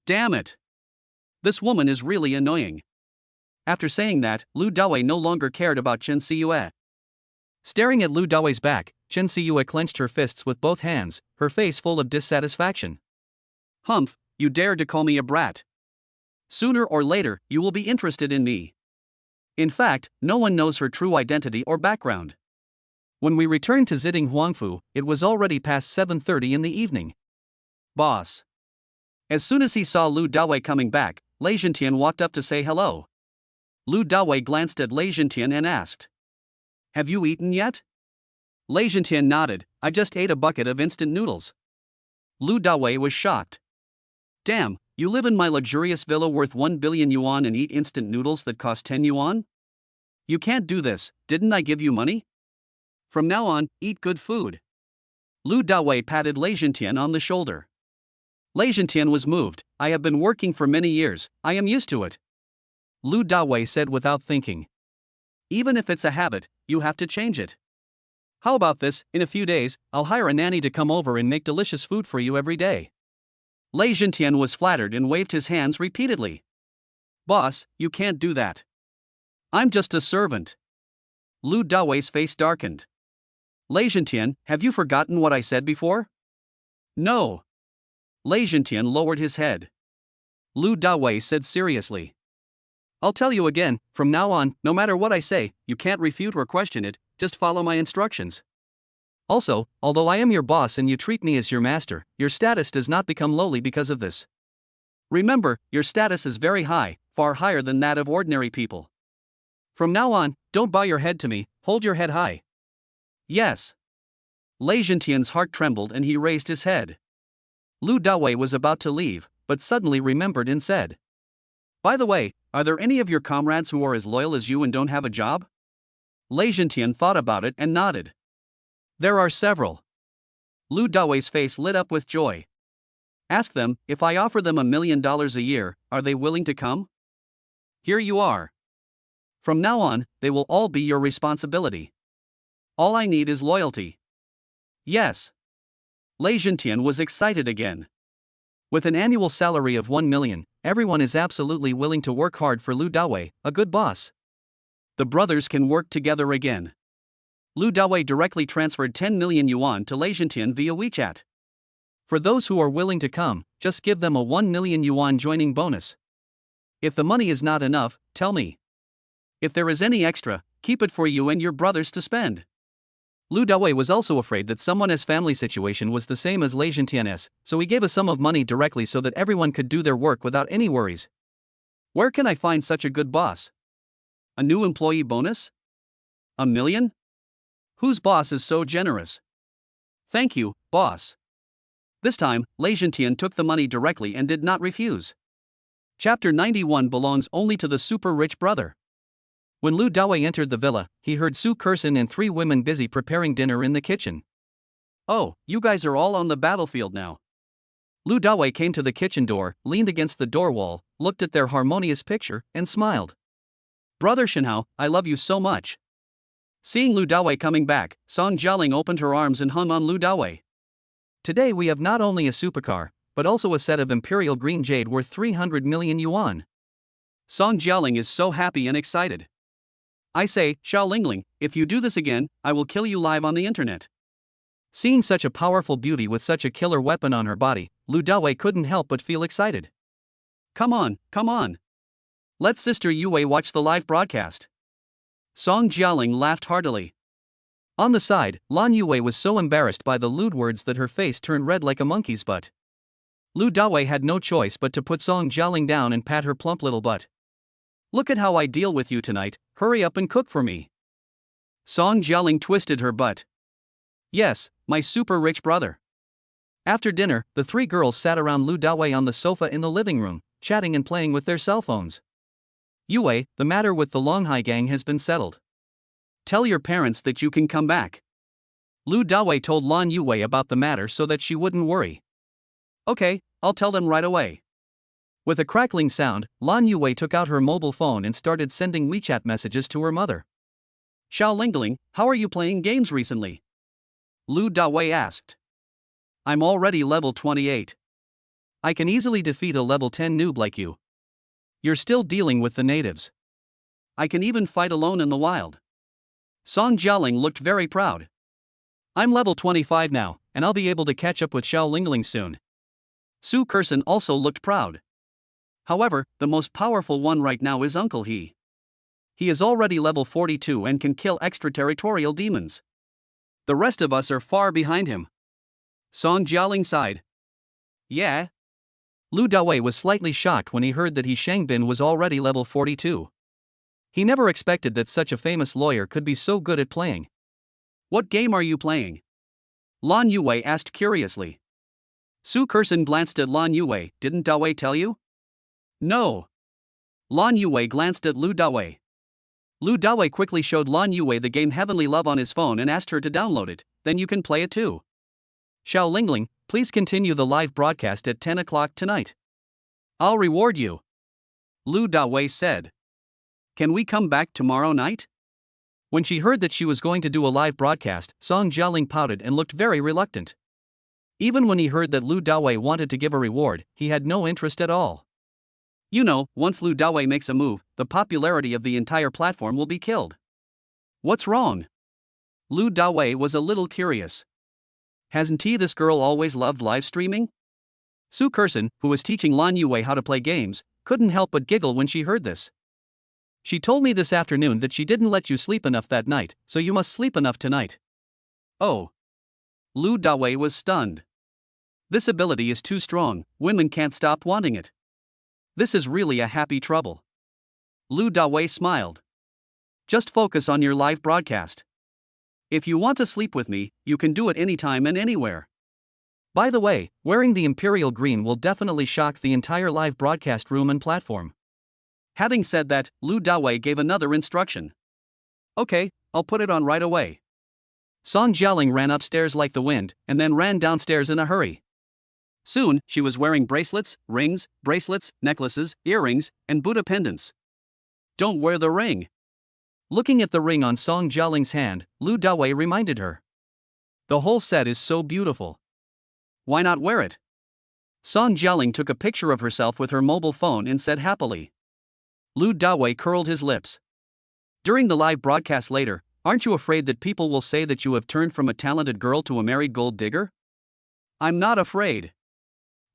Damn it. This woman is really annoying." After saying that, Lu Dawei no longer cared about Chen Siyue. Staring at Lu Dawei's back, Chen Siyue clenched her fists with both hands, her face full of dissatisfaction. "Humph, you dared to call me a brat. Sooner or later, you will be interested in me." In fact, no one knows her true identity or background. When we returned to Ziding Huangfu, it was already past 7:30 in the evening. "Boss." As soon as he saw Lu Dawei coming back, Lei Zhentian walked up to say hello. Lu Dawei glanced at Lei Zhentian and asked, "Have you eaten yet?" Lei Zhentian nodded. "I just ate a bucket of instant noodles." Lu Dawei was shocked. "Damn, you live in my luxurious villa worth 1 billion yuan and eat instant noodles that cost 10 yuan? You can't do this, didn't I give you money? From now on, eat good food." Lu Dawei patted Lei Zhentian on the shoulder. Lei Zhentian was moved. "I have been working for many years, I am used to it." Lu Dawei said without thinking. "Even if it's a habit, you have to change it. How about this, in a few days, I'll hire a nanny to come over and make delicious food for you every day." Lei Zhentian was flattered and waved his hands repeatedly. "Boss, you can't do that. I'm just a servant." Lu Dawei's face darkened. "Lei Zhentian, have you forgotten what I said before?" "No." Lei Zhentian lowered his head. Lu Dawei said seriously. "I'll tell you again, from now on, no matter what I say, you can't refute or question it, just follow my instructions. Also, although I am your boss and you treat me as your master, your status does not become lowly because of this. Remember, your status is very high, far higher than that of ordinary people. From now on, don't bow your head to me, hold your head high." "Yes." Lei Zhentian's heart trembled and he raised his head. Lu Dawei was about to leave, but suddenly remembered and said, "By the way, are there any of your comrades who are as loyal as you and don't have a job?" Lei Zhentian thought about it and nodded. "There are several." Lu Dawei's face lit up with joy. "Ask them, if I offer them $1 million a year, are they willing to come? Here you are. From now on, they will all be your responsibility. All I need is loyalty." "Yes." Lei Zhentian was excited again. With an annual salary of 1 million, everyone is absolutely willing to work hard for Lu Dawei, a good boss. The brothers can work together again. Lu Dawei directly transferred 10 million yuan to Lei Zhentian via WeChat. For those who are willing to come, just give them a 1 million yuan joining bonus. If the money is not enough, tell me. If there is any extra, keep it for you and your brothers to spend. Lu Dawei was also afraid that someone's family situation was the same as Lei Zhentian's, so he gave a sum of money directly so that everyone could do their work without any worries. Where can I find such a good boss? A new employee bonus? 1 million? Whose boss is so generous? Thank you, boss. This time, Lei Zhentian took the money directly and did not refuse. Chapter 91 belongs only to the super rich brother. When Lu Dawei entered the villa, he heard Su Kersen and 3 women busy preparing dinner in the kitchen. "Oh, you guys are all on the battlefield now." Lu Dawei came to the kitchen door, leaned against the door wall, looked at their harmonious picture, and smiled. "Brother Shenhao, I love you so much." Seeing Lu Dawei coming back, Song Jialing opened her arms and hung on Lu Dawei. "Today we have not only a supercar, but also a set of imperial green jade worth 300 million yuan. Song Jialing is so happy and excited. I say, Xiao Lingling, if you do this again, I will kill you live on the internet. Seeing such a powerful beauty with such a killer weapon on her body, Lu Dawei couldn't help but feel excited. Come on, come on. Let Sister Yue watch the live broadcast. Song Jialing laughed heartily. On the side, Lan Yue was so embarrassed by the lewd words that her face turned red like a monkey's butt. Lu Dawei had no choice but to put Song Jialing down and pat her plump little butt. Look at how I deal with you tonight, hurry up and cook for me. Song Jialing twisted her butt. Yes, my super rich brother. After dinner, the three girls sat around Lu Dawei on the sofa in the living room, chatting and playing with their cell phones. Yue, the matter with the Longhai gang has been settled. Tell your parents that you can come back. Lu Dawei told Lan Yue about the matter so that she wouldn't worry. Okay, I'll tell them right away. With a crackling sound, Lan Yue took out her mobile phone and started sending WeChat messages to her mother. Xiao Lingling, how are you playing games recently? Lu Dawei asked. I'm already level 28. I can easily defeat a level 10 noob like you. You're still dealing with the natives. I can even fight alone in the wild. Song Jialing looked very proud. I'm level 25 now, and I'll be able to catch up with Xiao Lingling soon. Su Kersen also looked proud. However, the most powerful one right now is Uncle He. He is already level 42 and can kill extraterritorial demons. The rest of us are far behind him. Song Jialing sighed. Yeah. Lu Dawei was slightly shocked when he heard that He Shangbin was already level 42. He never expected that such a famous lawyer could be so good at playing. What game are you playing? Lan Yue asked curiously. Su Kersen glanced at Lan Yue. Didn't Dawei tell you? No. Lan Yue glanced at Lu Dawei. Lu Dawei quickly showed Lan Yue the game Heavenly Love on his phone and asked her to download it, then you can play it too. Xiao Lingling, please continue the live broadcast at 10 o'clock tonight. I'll reward you. Lu Dawei said. Can we come back tomorrow night? When she heard that she was going to do a live broadcast, Song Jialing pouted and looked very reluctant. Even when he heard that Lu Dawei wanted to give a reward, he had no interest at all. You know, once Lu Dawei makes a move, the popularity of the entire platform will be killed. What's wrong? Lu Dawei was a little curious. Hasn't this girl always loved live streaming? Su Kersen, who was teaching Lan Yue how to play games, couldn't help but giggle when she heard this. She told me this afternoon that she didn't let you sleep enough that night, so you must sleep enough tonight. Oh. Lu Dawei was stunned. This ability is too strong, women can't stop wanting it. This is really a happy trouble. Lu Dawei smiled. Just focus on your live broadcast. If you want to sleep with me, you can do it anytime and anywhere. By the way, wearing the Imperial Green will definitely shock the entire live broadcast room and platform. Having said that, Lu Dawei gave another instruction. Okay, I'll put it on right away. Song Jialing ran upstairs like the wind, and then ran downstairs in a hurry. Soon, she was wearing bracelets, rings, bracelets, necklaces, earrings, and Buddha pendants. Don't wear the ring. Looking at the ring on Song Jialing's hand, Lu Dawei reminded her. The whole set is so beautiful. Why not wear it? Song Jialing took a picture of herself with her mobile phone and said happily. Lu Dawei curled his lips. During the live broadcast later, aren't you afraid that people will say that you have turned from a talented girl to a married gold digger? I'm not afraid.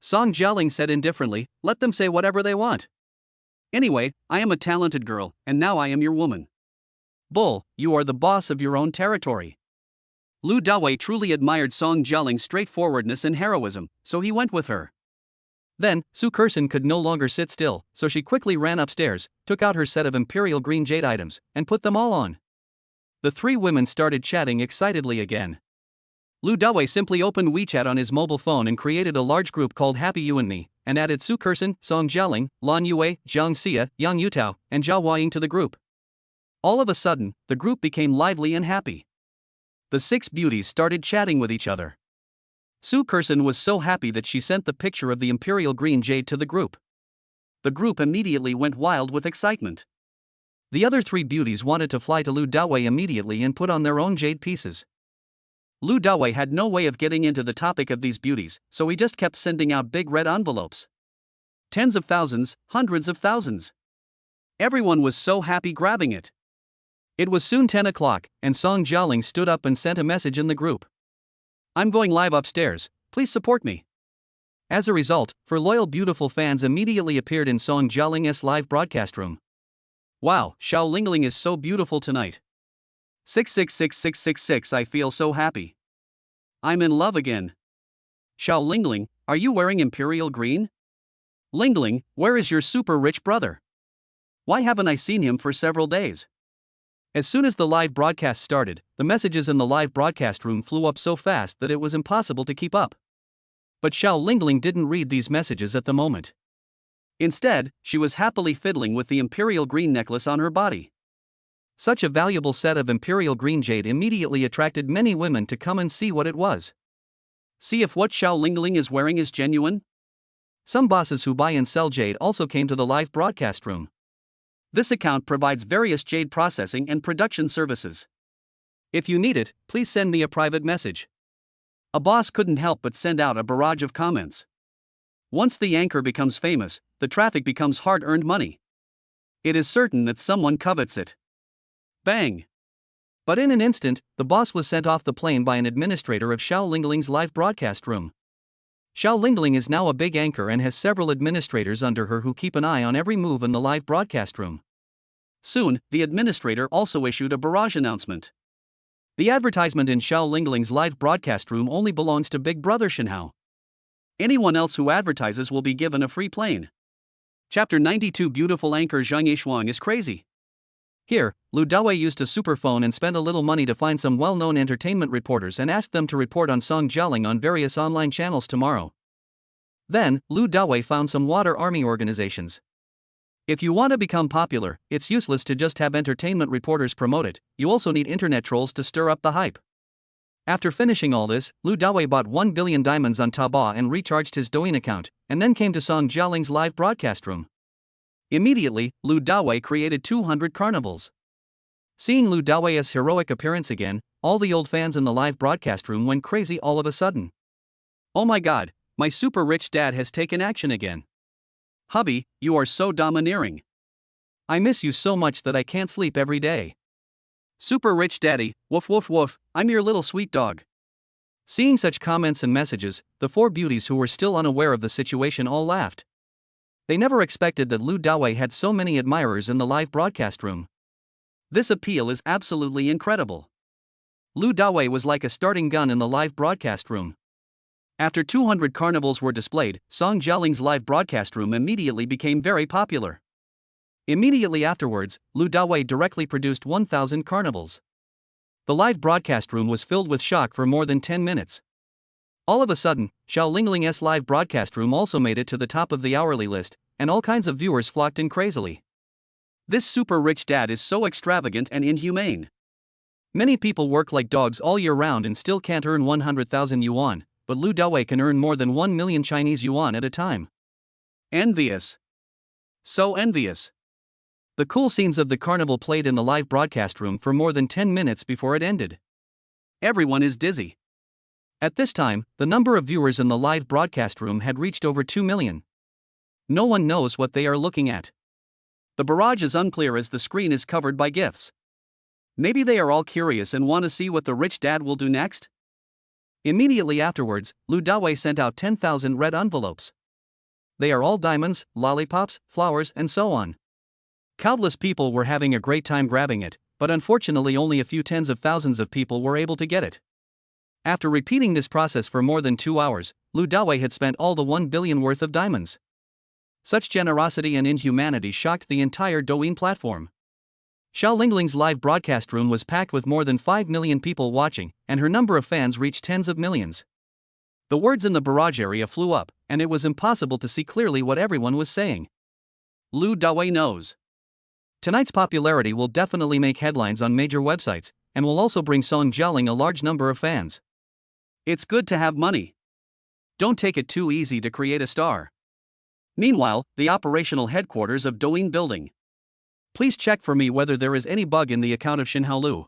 Song Jialing said indifferently, let them say whatever they want. Anyway, I am a talented girl, and now I am your woman. Bull, you are the boss of your own territory. Lu Dawei truly admired Song Jialing's straightforwardness and heroism, so he went with her. Then, Su Kersen could no longer sit still, so she quickly ran upstairs, took out her set of Imperial Green Jade items, and put them all on. The three women started chatting excitedly again. Lu Dawei simply opened WeChat on his mobile phone and created a large group called Happy You and Me, and added Su Kersen, Song Jialing, Lan Yue, Jiang Xia, Yang Yutao, and Zhao Huaying to the group. All of a sudden, the group became lively and happy. The six beauties started chatting with each other. Su Kersen was so happy that she sent the picture of the Imperial Green Jade to the group. The group immediately went wild with excitement. The other three beauties wanted to fly to Lu Dawei immediately and put on their own jade pieces. Lu Dawei had no way of getting into the topic of these beauties, so he just kept sending out big red envelopes. Tens of thousands, hundreds of thousands. Everyone was so happy grabbing it. It was soon 10 o'clock, and Song Jialing stood up and sent a message in the group. "I'm going live upstairs, please support me." As a result, for loyal beautiful fans immediately appeared in Song Jialing's live broadcast room. "Wow, Xiao Lingling is so beautiful tonight. 666666, I feel so happy. I'm in love again. Xiao Lingling, are you wearing imperial green? Lingling, where is your super rich brother? Why haven't I seen him for several days?" As soon as the live broadcast started, the messages in the live broadcast room flew up so fast that it was impossible to keep up. But Xiao Lingling didn't read these messages at the moment. Instead, she was happily fiddling with the imperial green necklace on her body. Such a valuable set of imperial green jade immediately attracted many women to come and see what it was. See if what Xiao Lingling is wearing is genuine? Some bosses who buy and sell jade also came to the live broadcast room. This account provides various jade processing and production services. If you need it, please send me a private message. A boss couldn't help but send out a barrage of comments. Once the anchor becomes famous, the traffic becomes hard-earned money. It is certain that someone covets it. Bang! But in an instant, the boss was sent off the plane by an administrator of Xiao Lingling's live broadcast room. Xiao Lingling is now a big anchor and has several administrators under her who keep an eye on every move in the live broadcast room. Soon, the administrator also issued a barrage announcement. The advertisement in Xiao Lingling's live broadcast room only belongs to Big Brother Shenhao. Anyone else who advertises will be given a free plane. Chapter 92. Beautiful anchor Zhang Yishuang is crazy. Here, Lu Dawei used a superphone and spent a little money to find some well-known entertainment reporters and asked them to report on Song Jialing on various online channels tomorrow. Then, Lu Dawei found some water army organizations. If you want to become popular, it's useless to just have entertainment reporters promote it, you also need internet trolls to stir up the hype. After finishing all this, Lu Dawei bought 1 billion diamonds on Taobao and recharged his Douyin account, and then came to Song Jialing's live broadcast room. Immediately, Lu Dawei created 200 carnivals. Seeing Lu Dawei's heroic appearance again, all the old fans in the live broadcast room went crazy all of a sudden. "Oh my god, my super rich dad has taken action again. Hubby, you are so domineering. I miss you so much that I can't sleep every day. Super rich daddy, woof woof woof, I'm your little sweet dog." Seeing such comments and messages, the four beauties who were still unaware of the situation all laughed. They never expected that Lu Dawei had so many admirers in the live broadcast room. This appeal is absolutely incredible. Lu Dawei was like a starting gun in the live broadcast room. After 200 carnivals were displayed, Song Jialing's live broadcast room immediately became very popular. Immediately afterwards, Lu Dawei directly produced 1,000 carnivals. The live broadcast room was filled with shock for more than 10 minutes. All of a sudden, Xiao Lingling's live broadcast room also made it to the top of the hourly list, and all kinds of viewers flocked in crazily. This super rich dad is so extravagant and inhumane. Many people work like dogs all year round and still can't earn 100,000 yuan, but Lu Dawei can earn more than 1 million Chinese yuan at a time. Envious. So envious. The cool scenes of the carnival played in the live broadcast room for more than 10 minutes before it ended. Everyone is dizzy. At this time, the number of viewers in the live broadcast room had reached over 2 million. No one knows what they are looking at. The barrage is unclear as the screen is covered by GIFs. Maybe they are all curious and want to see what the rich dad will do next? Immediately afterwards, Lu Dawei sent out 10,000 red envelopes. They are all diamonds, lollipops, flowers, and so on. Countless people were having a great time grabbing it, but unfortunately only a few tens of thousands of people were able to get it. After repeating this process for more than 2 hours, Lu Dawei had spent all the 1 billion worth of diamonds. Such generosity and inhumanity shocked the entire Douyin platform. Xiao Lingling's live broadcast room was packed with more than 5 million people watching, and her number of fans reached tens of millions. The words in the barrage area flew up, and it was impossible to see clearly what everyone was saying. Lu Dawei knows. Tonight's popularity will definitely make headlines on major websites, and will also bring Song Jialing a large number of fans. It's good to have money. Don't take it too easy to create a star. Meanwhile, the operational headquarters of Douyin building. Please check for me whether there is any bug in the account of Shenhao Lu.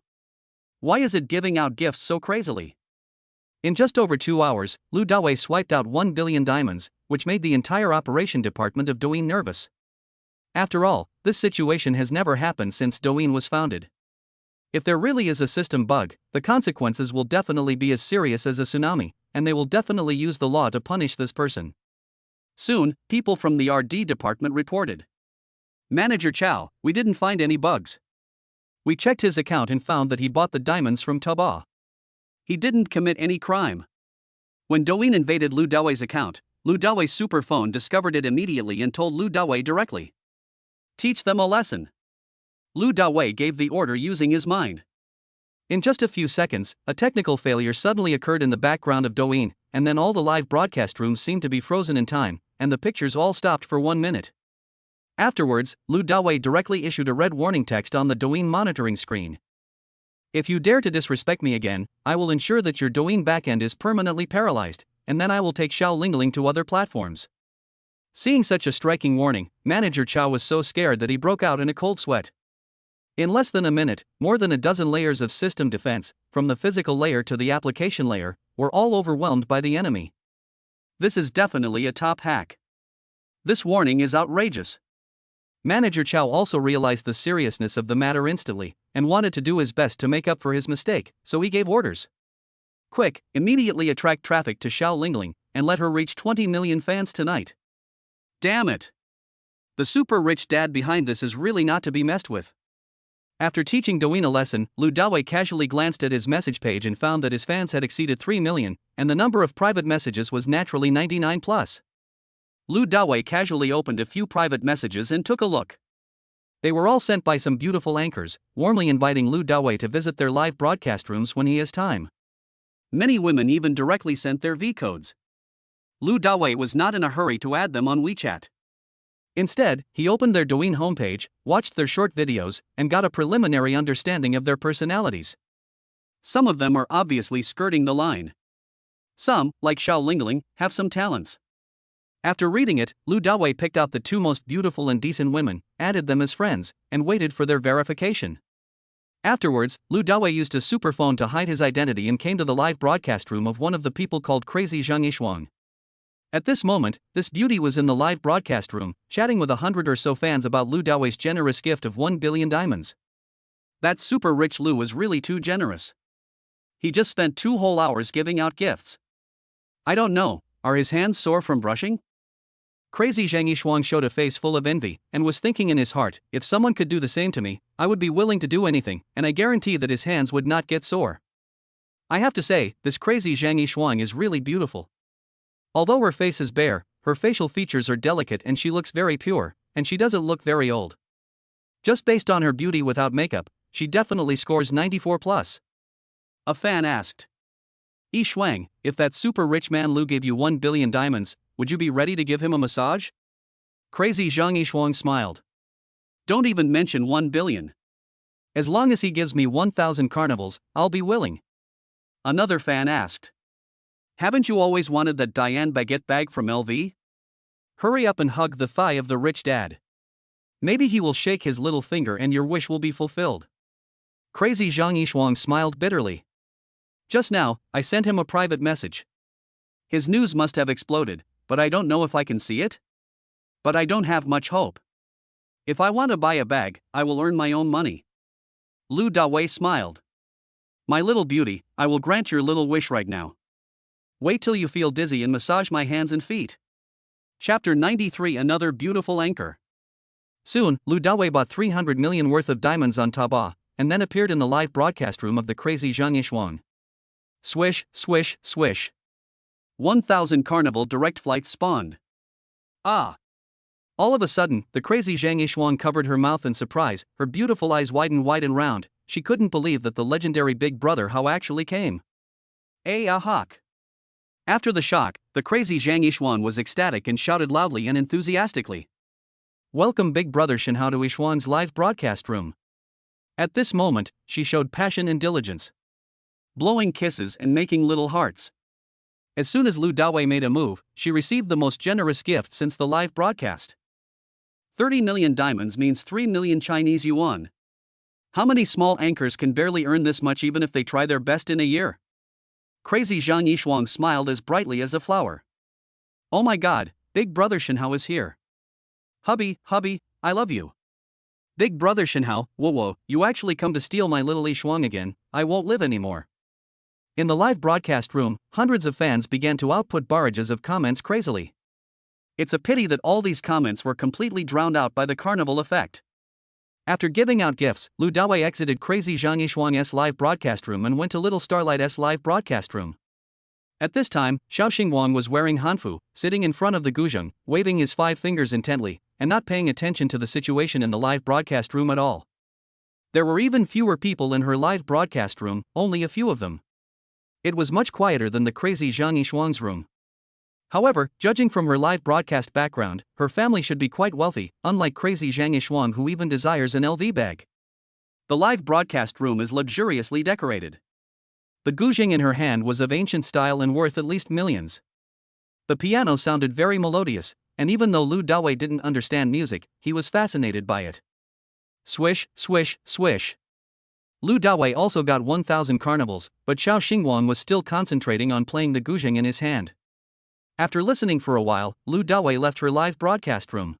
Why is it giving out gifts so crazily? In just over 2 hours, Lu Dawei swiped out 1 billion diamonds, which made the entire operation department of Douyin nervous. After all, this situation has never happened since Douyin was founded. If there really is a system bug, the consequences will definitely be as serious as a tsunami, and they will definitely use the law to punish this person. Soon, people from the RD department reported. Manager Chow, we didn't find any bugs. We checked his account and found that he bought the diamonds from Taba. He didn't commit any crime. When Douyin invaded Lu Dawei's account, Lu Dawei's super phone discovered it immediately and told Lu Dawei directly. Teach them a lesson. Lu Dawei gave the order using his mind. In just a few seconds, a technical failure suddenly occurred in the background of Douyin, and then all the live broadcast rooms seemed to be frozen in time, and the pictures all stopped for 1 minute. Afterwards, Lu Dawei directly issued a red warning text on the Douyin monitoring screen. If you dare to disrespect me again, I will ensure that your Douyin backend is permanently paralyzed, and then I will take Xiao Lingling to other platforms. Seeing such a striking warning, Manager Chow was so scared that he broke out in a cold sweat. In less than a minute, more than a dozen layers of system defense, from the physical layer to the application layer, were all overwhelmed by the enemy. This is definitely a top hack. This warning is outrageous. Manager Chow also realized the seriousness of the matter instantly, and wanted to do his best to make up for his mistake, so he gave orders. Quick, immediately attract traffic to Xiao Lingling, and let her reach 20 million fans tonight. Damn it! The super rich dad behind this is really not to be messed with. After teaching Douyin a lesson, Lu Dawei casually glanced at his message page and found that his fans had exceeded 3 million, and the number of private messages was naturally 99 plus. Lu Dawei casually opened a few private messages and took a look. They were all sent by some beautiful anchors, warmly inviting Lu Dawei to visit their live broadcast rooms when he has time. Many women even directly sent their V-codes. Lu Dawei was not in a hurry to add them on WeChat. Instead, he opened their Douyin homepage, watched their short videos, and got a preliminary understanding of their personalities. Some of them are obviously skirting the line. Some, like Xiao Lingling, have some talents. After reading it, Lu Dawei picked out the 2 most beautiful and decent women, added them as friends, and waited for their verification. Afterwards, Lu Dawei used a superphone to hide his identity and came to the live broadcast room of one of the people called Crazy Zhang Yishuang. At this moment, this beauty was in the live broadcast room, chatting with 100 or so fans about Lu Dawei's generous gift of 1 billion diamonds. That super rich Lu was really too generous. He just spent 2 whole hours giving out gifts. I don't know, are his hands sore from brushing? Crazy Zhang Yishuang showed a face full of envy, and was thinking in his heart, if someone could do the same to me, I would be willing to do anything, and I guarantee that his hands would not get sore. I have to say, this Crazy Zhang Yishuang is really beautiful. Although her face is bare, her facial features are delicate and she looks very pure, and she doesn't look very old. Just based on her beauty without makeup, she definitely scores 94 plus. A fan asked. Yishuang, if that super rich man Lu gave you 1 billion diamonds, would you be ready to give him a massage? Crazy Zhang Yishuang smiled. Don't even mention 1 billion. As long as he gives me 1,000 carnivals, I'll be willing. Another fan asked. Haven't you always wanted that Diane baguette bag from LV? Hurry up and hug the thigh of the rich dad. Maybe he will shake his little finger and your wish will be fulfilled. Crazy Zhang Yishuang smiled bitterly. Just now, I sent him a private message. His news must have exploded, but I don't know if I can see it? But I don't have much hope. If I want to buy a bag, I will earn my own money. Lu Dawei smiled. My little beauty, I will grant your little wish right now. Wait till you feel dizzy and massage my hands and feet. Chapter 93. Another beautiful anchor. Soon, Lu Dawei bought 300 million worth of diamonds on Taobao, and then appeared in the live broadcast room of the Crazy Zhang Yishuang. Swish, swish, swish. 1,000 carnival direct flights spawned. Ah! All of a sudden, the Crazy Zhang Yishuang covered her mouth in surprise, her beautiful eyes widened wide and round. She couldn't believe that the legendary Big Brother Hao actually came. Hawk. After the shock, the Crazy Zhang Yishuang was ecstatic and shouted loudly and enthusiastically. Welcome Big Brother Shen Hao to Yishuang's live broadcast room. At this moment, she showed passion and diligence. Blowing kisses and making little hearts. As soon as Lu Dawei made a move, she received the most generous gift since the live broadcast. 30 million diamonds means 3 million Chinese yuan. How many small anchors can barely earn this much even if they try their best in a year? Crazy Zhang Yishuang smiled as brightly as a flower. Oh my god, Big Brother Shenhao is here. Hubby, I love you. Big Brother Shenhao, whoa, you actually come to steal my little Yishuang again, I won't live anymore. In the live broadcast room, hundreds of fans began to output barrages of comments crazily. It's a pity that all these comments were completely drowned out by the carnival effect. After giving out gifts, Lu Dawei exited Crazy Zhang Yishuang's live broadcast room and went to Little Starlight's live broadcast room. At this time, Xiao Xingwang was wearing hanfu, sitting in front of the guzheng, waving his 5 fingers intently, and not paying attention to the situation in the live broadcast room at all. There were even fewer people in her live broadcast room, only a few of them. It was much quieter than the Crazy Zhang Yishuang's room. However, judging from her live broadcast background, her family should be quite wealthy, unlike Crazy Zhang Yishuang who even desires an LV bag. The live broadcast room is luxuriously decorated. The guzheng in her hand was of ancient style and worth at least millions. The piano sounded very melodious, and even though Lu Dawei didn't understand music, he was fascinated by it. Swish, swish, swish. Lu Dawei also got 1,000 carnivals, but Xiao Xingwang was still concentrating on playing the guzheng in his hand. After listening for a while, Lu Dawei left her live broadcast room.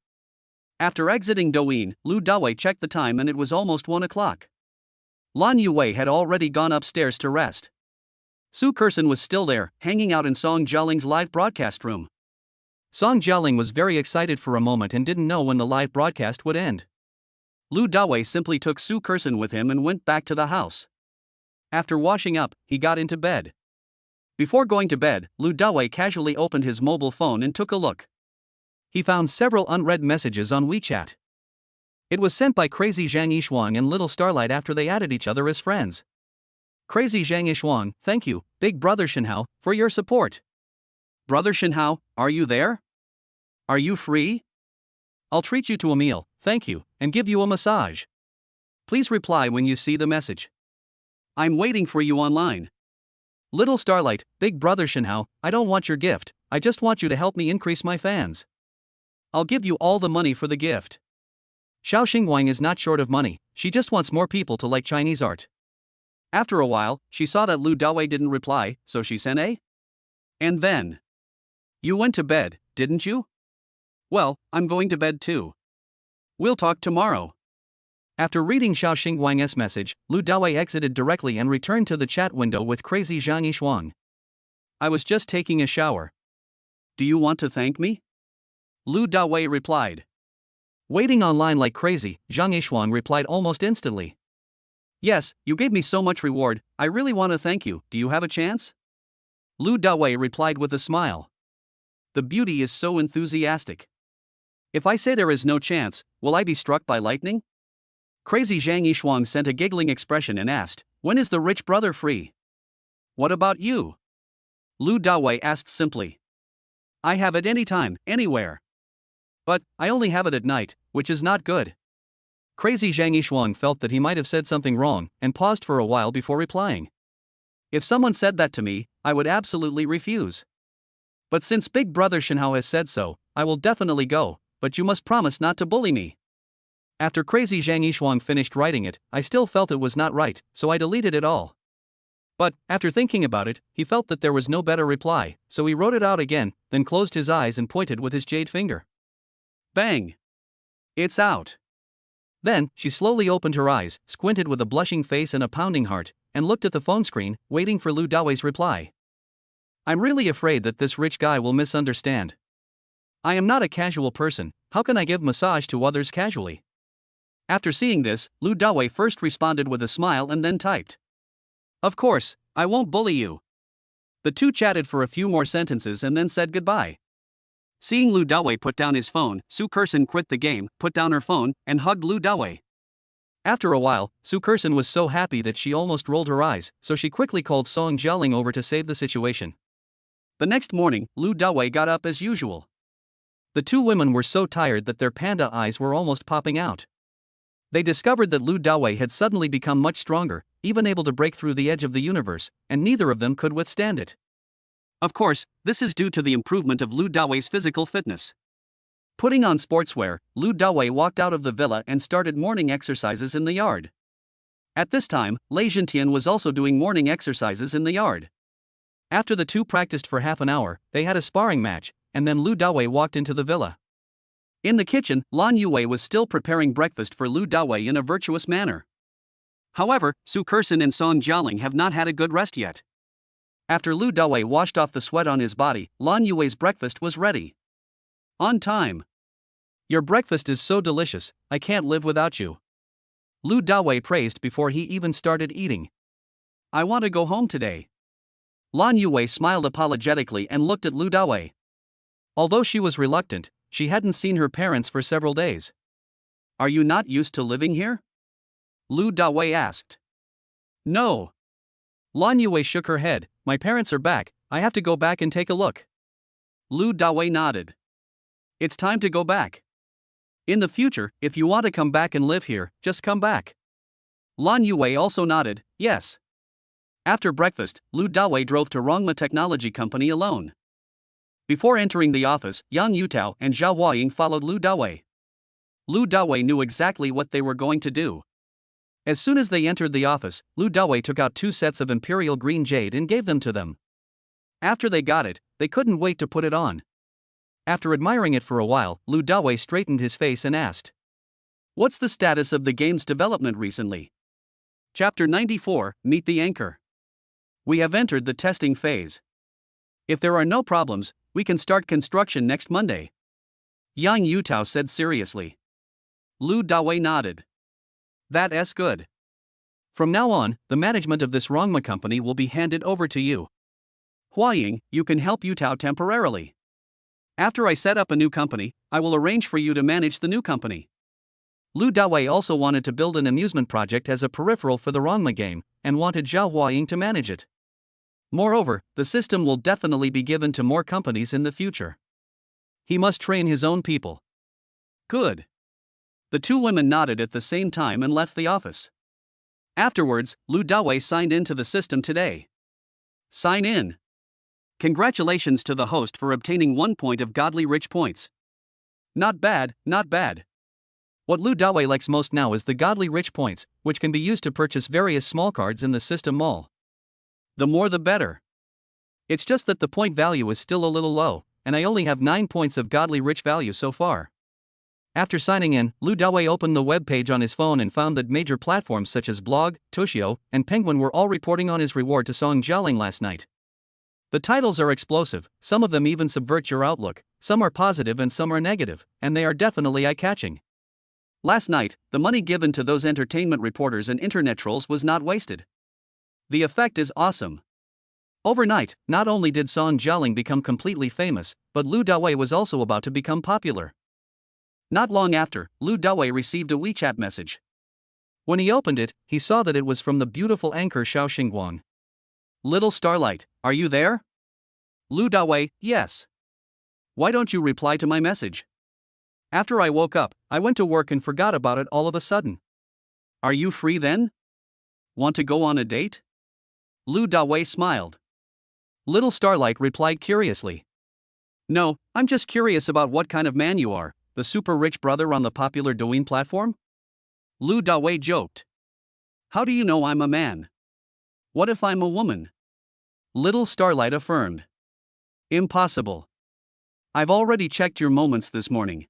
After exiting Douyin, Lu Dawei checked the time and it was almost 1 o'clock. Lan Yuwei had already gone upstairs to rest. Su Kersen was still there, hanging out in Song Jialing's live broadcast room. Song Jialing was very excited for a moment and didn't know when the live broadcast would end. Lu Dawei simply took Su Kersen with him and went back to the house. After washing up, he got into bed. Before going to bed, Lu Dawei casually opened his mobile phone and took a look. He found several unread messages on WeChat. It was sent by Crazy Zhang Yishuang and Little Starlight after they added each other as friends. Crazy Zhang Yishuang, thank you, Big Brother Shenhao, for your support. Brother Shenhao, are you there? Are you free? I'll treat you to a meal, thank you, and give you a massage. Please reply when you see the message. I'm waiting for you online. Little Starlight, Big Brother Shenhao, I don't want your gift, I just want you to help me increase my fans. I'll give you all the money for the gift. Xiao Xingwang is not short of money, she just wants more people to like Chinese art. After a while, she saw that Lu Dawei didn't reply, so she sent a. And then. You went to bed, didn't you? Well, I'm going to bed too. We'll talk tomorrow. After reading Xiao Xingwang's message, Lu Dawei exited directly and returned to the chat window with Crazy Zhang Yishuang. I was just taking a shower. Do you want to thank me? Lu Dawei replied. Waiting online like crazy, Zhang Yishuang replied almost instantly. Yes, you gave me so much reward, I really want to thank you, do you have a chance? Lu Dawei replied with a smile. The beauty is so enthusiastic. If I say there is no chance, will I be struck by lightning? Crazy Zhang Yishuang sent a giggling expression and asked, when is the rich brother free? What about you? Lu Dawei asked simply. I have it anytime, anywhere. But, I only have it at night, which is not good. Crazy Zhang Yishuang felt that he might have said something wrong, and paused for a while before replying. If someone said that to me, I would absolutely refuse. But since Big Brother Shenhao has said so, I will definitely go, but you must promise not to bully me. After Crazy Zhang Yishuang finished writing it, I still felt it was not right, so I deleted it all. But, after thinking about it, he felt that there was no better reply, so he wrote it out again, then closed his eyes and pointed with his jade finger. Bang! It's out. Then, she slowly opened her eyes, squinted with a blushing face and a pounding heart, and looked at the phone screen, waiting for Lu Dawei's reply. I'm really afraid that this rich guy will misunderstand. I am not a casual person, how can I give massage to others casually? After seeing this, Lu Dawei first responded with a smile and then typed. Of course, I won't bully you. The two chatted for a few more sentences and then said goodbye. Seeing Lu Dawei put down his phone, Su Kersen quit the game, put down her phone, and hugged Lu Dawei. After a while, Su Kersen was so happy that she almost rolled her eyes, so she quickly called Song Jialing over to save the situation. The next morning, Lu Dawei got up as usual. The two women were so tired that their panda eyes were almost popping out. They discovered that Lu Dawei had suddenly become much stronger, even able to break through the edge of the universe, and neither of them could withstand it. Of course, this is due to the improvement of Lu Dawei's physical fitness. Putting on sportswear, Lu Dawei walked out of the villa and started morning exercises in the yard. At this time, Lei Zhentian was also doing morning exercises in the yard. After the two practiced for half an hour, they had a sparring match, and then Lu Dawei walked into the villa. In the kitchen, Lan Yue was still preparing breakfast for Lu Dawei in a virtuous manner. However, Su Kersen and Song Jialing have not had a good rest yet. After Lu Dawei washed off the sweat on his body, Lan Yue's breakfast was ready. On time. Your breakfast is so delicious, I can't live without you. Lu Dawei praised before he even started eating. I want to go home today. Lan Yue smiled apologetically and looked at Lu Dawei. Although she was reluctant, she hadn't seen her parents for several days. Are you not used to living here? Lu Dawei asked. No. Lan Yue shook her head. My parents are back, I have to go back and take a look. Lu Dawei nodded. It's time to go back. In the future, if you want to come back and live here, just come back. Lan Yue also nodded, yes. After breakfast, Lu Dawei drove to Rongma Technology Company alone. Before entering the office, Yang Yutao and Zhao Huaying followed Lu Dawei. Lu Dawei knew exactly what they were going to do. As soon as they entered the office, Lu Dawei took out 2 sets of imperial green jade and gave them to them. After they got it, they couldn't wait to put it on. After admiring it for a while, Lu Dawei straightened his face and asked, "What's the status of the game's development recently?" Chapter 94, Meet the Anchor. We have entered the testing phase. If there are no problems, we can start construction next Monday. Yang Yutao said seriously. Lu Dawei nodded. That's good. From now on, the management of this Rongma company will be handed over to you. Huaying, you can help Yutao temporarily. After I set up a new company, I will arrange for you to manage the new company. Lu Dawei also wanted to build an amusement project as a peripheral for the Rongma game, and wanted Zhao Huaying to manage it. Moreover, the system will definitely be given to more companies in the future. He must train his own people. Good. The two women nodded at the same time and left the office. Afterwards, Lu Dawei signed into the system today. Sign in. Congratulations to the host for obtaining 1 point of godly rich points. Not bad, not bad. What Lu Dawei likes most now is the godly rich points, which can be used to purchase various small cards in the system mall. The more the better. It's just that the point value is still a little low, and I only have 9 points of godly rich value so far. After signing in, Lu Dawei opened the web page on his phone and found that major platforms such as Blog, Toshio, and Penguin were all reporting on his reward to Song Jialing last night. The titles are explosive, some of them even subvert your outlook, some are positive and some are negative, and they are definitely eye-catching. Last night, the money given to those entertainment reporters and internet trolls was not wasted. The effect is awesome. Overnight, not only did Song Jialing become completely famous, but Lu Dawei was also about to become popular. Not long after, Lu Dawei received a WeChat message. When he opened it, he saw that it was from the beautiful anchor Xiao Xingguang. Little Starlight, are you there? Lu Dawei, yes. Why don't you reply to my message? After I woke up, I went to work and forgot about it all of a sudden. Are you free then? Want to go on a date? Lu Dawei smiled. Little Starlight replied curiously. No, I'm just curious about what kind of man you are, the super rich brother on the popular Douyin platform? Lu Dawei joked. How do you know I'm a man? What if I'm a woman? Little Starlight affirmed. Impossible. I've already checked your moments this morning.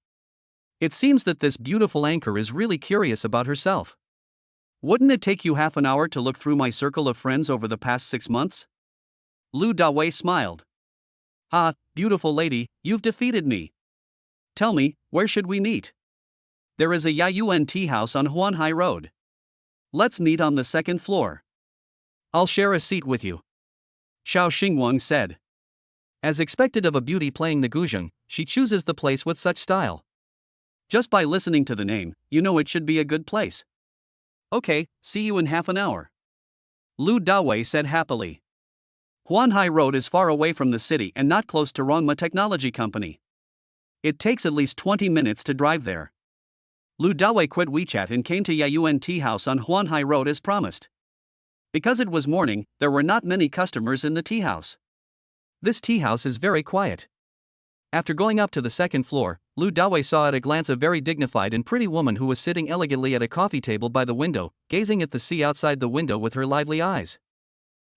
It seems that this beautiful anchor is really curious about herself. Wouldn't it take you half an hour to look through my circle of friends over the past 6 months? Lu Dawei smiled. Ah, beautiful lady, you've defeated me. Tell me, where should we meet? There is a Yayuan tea house on Huanhai Road. Let's meet on the 2nd floor. I'll share a seat with you. Xiao Xingguang said. As expected of a beauty playing the guzheng, she chooses the place with such style. Just by listening to the name, you know it should be a good place. Okay, see you in half an hour. Lu Dawei said happily. Huanhai Road is far away from the city and not close to Rongma Technology Company. It takes at least 20 minutes to drive there. Lu Dawei quit WeChat and came to Yayuan Tea House on Huanhai Road as promised. Because it was morning, there were not many customers in the tea house. This tea house is very quiet. After going up to the 2nd floor, Lu Dawei saw at a glance a very dignified and pretty woman who was sitting elegantly at a coffee table by the window, gazing at the sea outside the window with her lively eyes.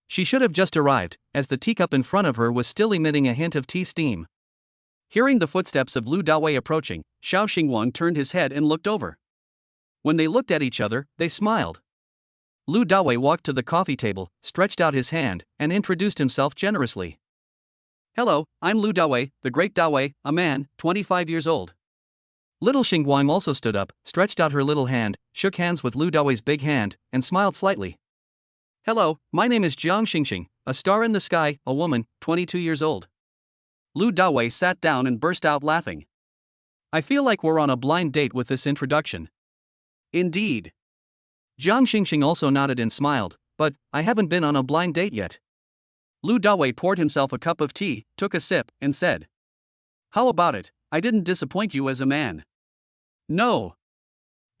She should have just arrived, as the teacup in front of her was still emitting a hint of tea steam. Hearing the footsteps of Lu Dawei approaching, Xiao Xingwang turned his head and looked over. When they looked at each other, they smiled. Lu Dawei walked to the coffee table, stretched out his hand, and introduced himself generously. "Hello, I'm Lu Dawei, the great Dawei, a man, 25 years old." Little Xingguang also stood up, stretched out her little hand, shook hands with Lu Dawei's big hand, and smiled slightly. "Hello, my name is Jiang Xingxing, a star in the sky, a woman, 22 years old." Lu Dawei sat down and burst out laughing. "I feel like we're on a blind date with this introduction." "Indeed." Jiang Xingxing also nodded and smiled, "But I haven't been on a blind date yet." Lu Dawei poured himself a cup of tea, took a sip, and said, "How about it? I didn't disappoint you as a man." "No."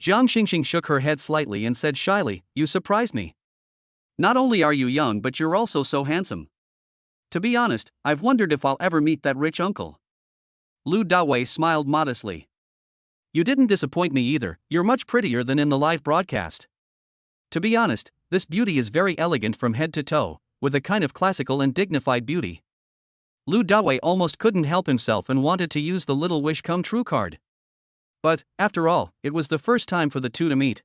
Jiang Xingxing shook her head slightly and said shyly, "You surprised me. Not only are you young but you're also so handsome. To be honest, I've wondered if I'll ever meet that rich uncle." Lu Dawei smiled modestly. "You didn't disappoint me either, you're much prettier than in the live broadcast. To be honest, this beauty is very elegant from head to toe, with a kind of classical and dignified beauty." Lu Dawei almost couldn't help himself and wanted to use the little wish come true card. But, after all, it was the first time for the two to meet.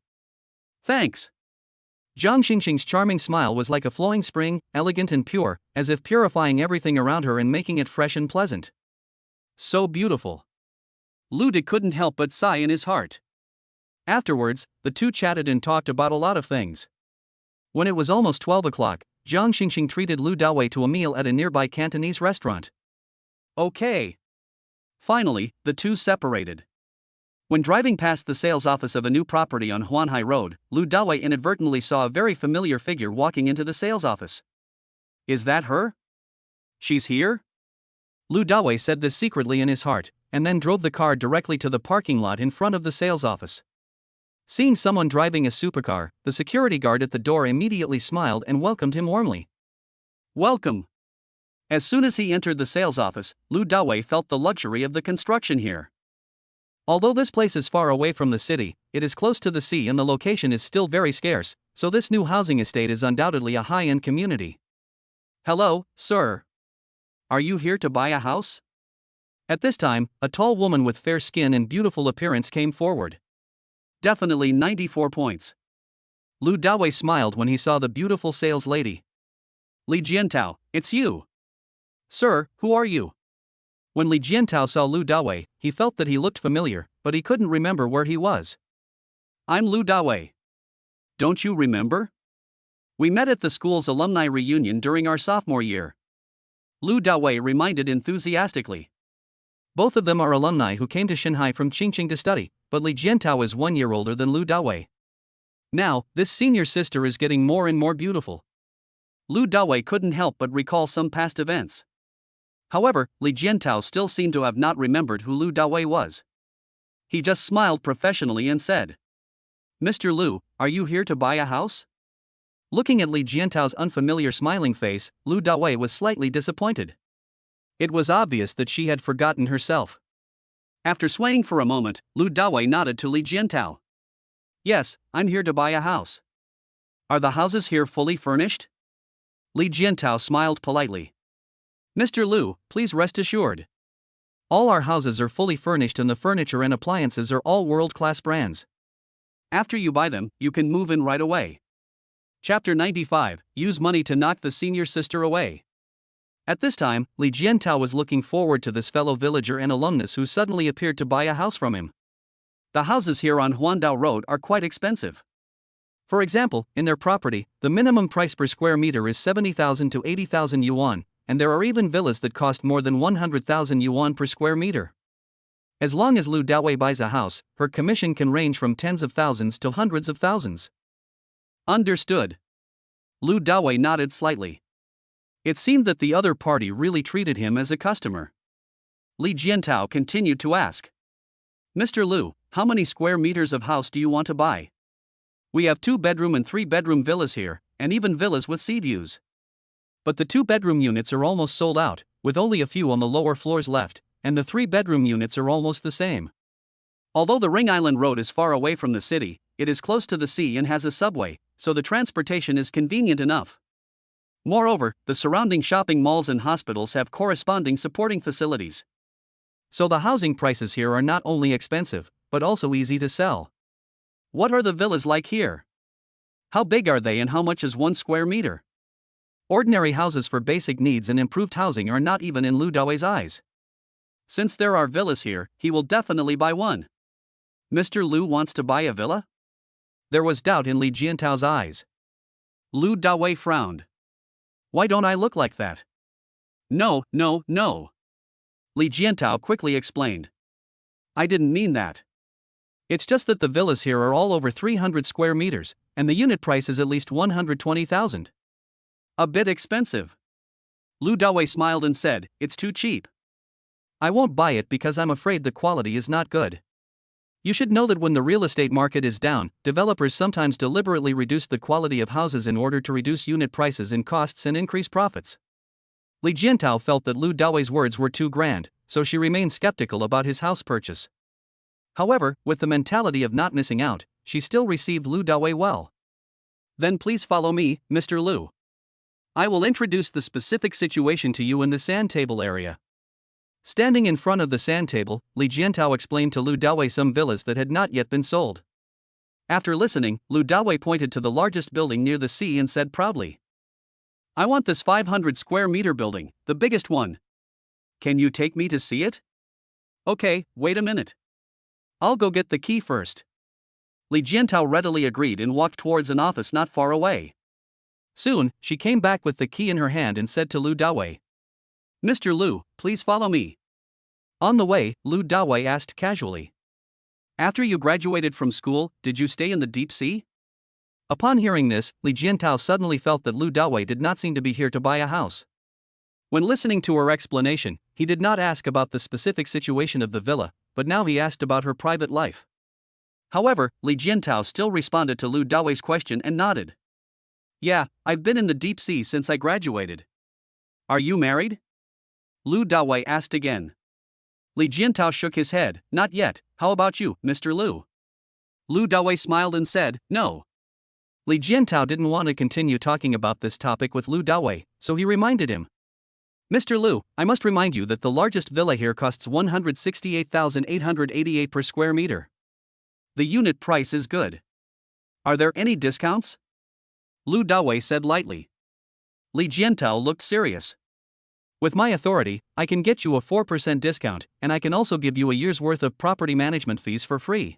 "Thanks." Jiang Xingxing's charming smile was like a flowing spring, elegant and pure, as if purifying everything around her and making it fresh and pleasant. So beautiful. Lu De couldn't help but sigh in his heart. Afterwards, the two chatted and talked about a lot of things. When it was almost 12 o'clock, Jiang Xingxing treated Lu Dawei to a meal at a nearby Cantonese restaurant. Okay. Finally, the two separated. When driving past the sales office of a new property on Huanhai Road, Lu Dawei inadvertently saw a very familiar figure walking into the sales office. "Is that her? She's here?" Lu Dawei said this secretly in his heart, and then drove the car directly to the parking lot in front of the sales office. Seeing someone driving a supercar, the security guard at the door immediately smiled and welcomed him warmly. "Welcome." As soon as he entered the sales office, Lu Dawei felt the luxury of the construction here. Although this place is far away from the city, it is close to the sea and the location is still very scarce, so this new housing estate is undoubtedly a high-end community. "Hello, sir. Are you here to buy a house?" At this time, a tall woman with fair skin and beautiful appearance came forward. "Definitely 94 points." Lu Dawei smiled when he saw the beautiful sales lady. "Li Jiantao, it's you." "Sir, who are you?" When Li Jiantao saw Lu Dawei, he felt that he looked familiar, but he couldn't remember where he was. "I'm Lu Dawei. Don't you remember? We met at the school's alumni reunion during our sophomore year." Lu Dawei reminded enthusiastically. Both of them are alumni who came to Shanghai from Qingqing to study, but Li Jiantao is 1 year older than Lu Dawei. Now, this senior sister is getting more and more beautiful. Lu Dawei couldn't help but recall some past events. However, Li Jiantao still seemed to have not remembered who Lu Dawei was. He just smiled professionally and said, "Mr. Lu, are you here to buy a house?" Looking at Li Jiantao's unfamiliar smiling face, Lu Dawei was slightly disappointed. It was obvious that she had forgotten herself. After swaying for a moment, Lu Dawei nodded to Li Jiantao. "Yes, I'm here to buy a house." "Are the houses here fully furnished?" Li Jiantao smiled politely. "Mr. Lu, please rest assured. All our houses are fully furnished and the furniture and appliances are all world-class brands. After you buy them, you can move in right away." Chapter 95, Use Money to Knock the Senior Sister Away. At this time, Li Jiantao was looking forward to this fellow villager and alumnus who suddenly appeared to buy a house from him. The houses here on Huandao Road are quite expensive. For example, in their property, the minimum price per square meter is 70,000 to 80,000 yuan, and there are even villas that cost more than 100,000 yuan per square meter. As long as Lu Dawei buys a house, her commission can range from tens of thousands to hundreds of thousands. Understood. Lu Dawei nodded slightly. It seemed that the other party really treated him as a customer. Li Jiantao continued to ask, "Mr. Lu, how many square meters of house do you want to buy? We have 2-bedroom and 3-bedroom villas here, and even villas with sea views. But the 2-bedroom units are almost sold out, with only a few on the lower floors left, and the 3-bedroom units are almost the same. Although the Ring Island Road is far away from the city, it is close to the sea and has a subway, so the transportation is convenient enough." Moreover, the surrounding shopping malls and hospitals have corresponding supporting facilities. So the housing prices here are not only expensive, but also easy to sell. What are the villas like here? How big are they and how much is 1 square meter? Ordinary houses for basic needs and improved housing are not even in Lu Daoi's eyes. Since there are villas here, he will definitely buy one. Mr. Lu wants to buy a villa? There was doubt in Li Jiantao's eyes. Lu Dawei frowned. Why don't I look like that? No. Li Jiantao quickly explained. I didn't mean that. It's just that the villas here are all over 300 square meters, and the unit price is at least 120,000. A bit expensive. Lu Dawei smiled and said, it's too cheap. I won't buy it because I'm afraid the quality is not good. You should know that when the real estate market is down, developers sometimes deliberately reduce the quality of houses in order to reduce unit prices and costs and increase profits. Li Jiantao felt that Lu Dawei's words were too grand, so she remained skeptical about his house purchase. However, with the mentality of not missing out, she still received Lu Dawei well. Then please follow me, Mr. Lu. I will introduce the specific situation to you in the sand table area. Standing in front of the sand table, Li Jiantao explained to Lu Dawei some villas that had not yet been sold. After listening, Lu Dawei pointed to the largest building near the sea and said proudly, I want this 500 square meter building, the biggest one. Can you take me to see it? Okay, wait a minute. I'll go get the key first. Li Jiantao readily agreed and walked towards an office not far away. Soon, she came back with the key in her hand and said to Lu Dawei, Mr. Lu, please follow me. On the way, Lu Dawei asked casually, After you graduated from school, did you stay in the deep sea? Upon hearing this, Li Jiantao suddenly felt that Lu Dawei did not seem to be here to buy a house. When listening to her explanation, he did not ask about the specific situation of the villa, but now he asked about her private life. However, Li Jiantao still responded to Lu Dawei's question and nodded. Yeah, I've been in the deep sea since I graduated. Are you married? Lu Dawei asked again. Li Jiantao shook his head, not yet. How about you, Mr. Lu? Lu Dawei smiled and said, no. Li Jiantao didn't want to continue talking about this topic with Lu Dawei, so he reminded him. Mr. Lu, I must remind you that the largest villa here costs 168,888 per square meter. The unit price is good. Are there any discounts? Lu Dawei said lightly. Li Jiantao looked serious. With my authority, I can get you a 4% discount, and I can also give you a year's worth of property management fees for free.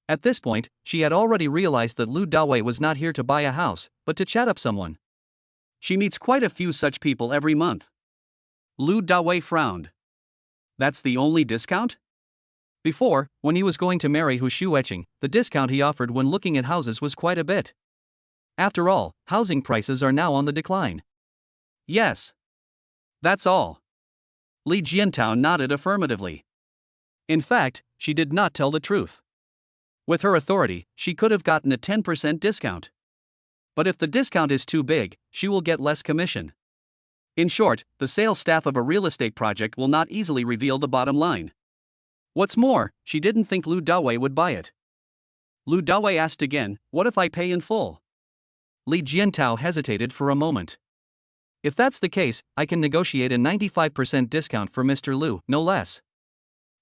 At this point, she had already realized that Lu Dawei was not here to buy a house, but to chat up someone. She meets quite a few such people every month. Lu Dawei frowned. That's the only discount? Before, when he was going to marry Hu Shueqing, the discount he offered when looking at houses was quite a bit. After all, housing prices are now on the decline. Yes. That's all. Li Jiantao nodded affirmatively. In fact, she did not tell the truth. With her authority, she could have gotten a 10% discount. But if the discount is too big, she will get less commission. In short, the sales staff of a real estate project will not easily reveal the bottom line. What's more, she didn't think Lu Dawei would buy it. Lu Dawei asked again, what if I pay in full? Li Jiantao hesitated for a moment. If that's the case, I can negotiate a 95% discount for Mr. Lu, no less.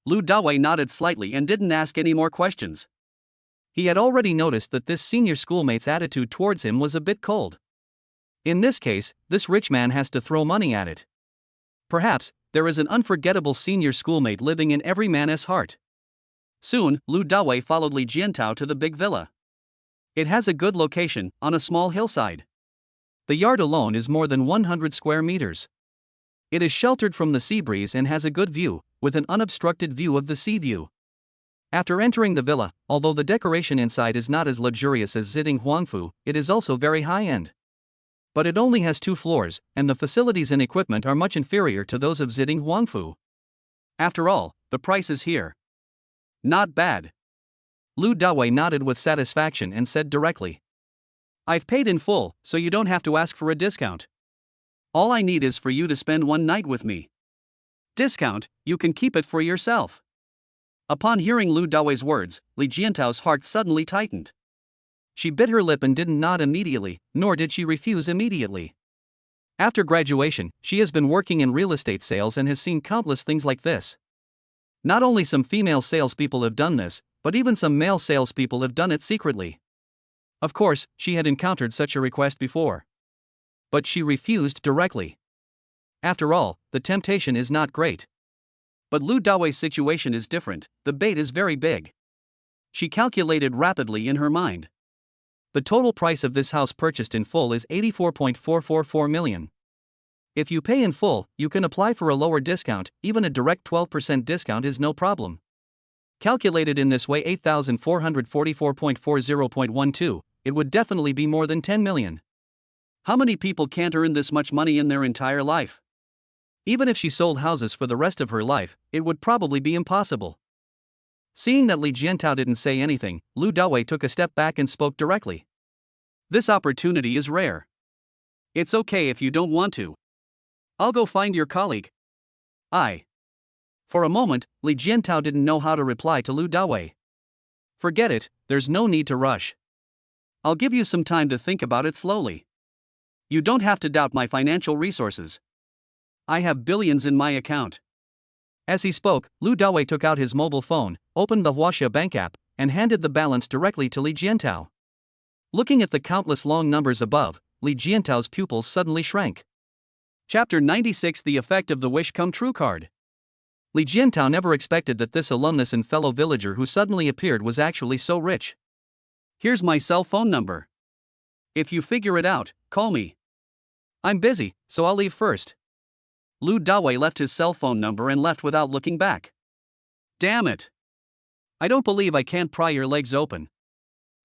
Lu Dawei nodded slightly and didn't ask any more questions. He had already noticed that this senior schoolmate's attitude towards him was a bit cold. In this case, this rich man has to throw money at it. Perhaps, there is an unforgettable senior schoolmate living in every man's heart. Soon, Lu Dawei followed Li Jiantao to the big villa. It has a good location, on a small hillside. The yard alone is more than 100 square meters. It is sheltered from the sea breeze and has a good view, with an unobstructed view of the sea view. After entering the villa, although the decoration inside is not as luxurious as Ziding Huangfu, it is also very high-end. But it only has 2 floors, and the facilities and equipment are much inferior to those of Ziding Huangfu. After all, the price is here. Not bad. Lu Dawei nodded with satisfaction and said directly. I've paid in full, so you don't have to ask for a discount. All I need is for you to spend one night with me. Discount, you can keep it for yourself. Upon hearing Lu Dawei's words, Li Jiantao's heart suddenly tightened. She bit her lip and didn't nod immediately, nor did she refuse immediately. After graduation, she has been working in real estate sales and has seen countless things like this. Not only some female salespeople have done this, but even some male salespeople have done it secretly. Of course, she had encountered such a request before. But she refused directly. After all, the temptation is not great. But Lu Dawei's situation is different, the bait is very big. She calculated rapidly in her mind. The total price of this house purchased in full is 84.444 million. If you pay in full, you can apply for a lower discount, even a direct 12% discount is no problem. Calculated in this way 8,444.40.12, it would definitely be more than 10 million. How many people can't earn this much money in their entire life? Even if she sold houses for the rest of her life, it would probably be impossible. Seeing that Li Jiantao didn't say anything, Lu Dawei took a step back and spoke directly. This opportunity is rare. It's okay if you don't want to. I'll go find your colleague. For a moment, Li Jiantao didn't know how to reply to Lu Dawei. Forget it, there's no need to rush. I'll give you some time to think about it slowly. You don't have to doubt my financial resources. I have billions in my account. As he spoke, Lu Dawei took out his mobile phone, opened the Huaxia Bank app, and handed the balance directly to Li Jiantao. Looking at the countless long numbers above, Li Jiantao's pupils suddenly shrank. Chapter 96: The Effect of the Wish Come True card. Li Jiantao never expected that this alumnus and fellow villager who suddenly appeared was actually so rich. Here's my cell phone number. If you figure it out, call me. I'm busy, so I'll leave first. Lu Dawei left his cell phone number and left without looking back. Damn it! I don't believe I can't pry your legs open.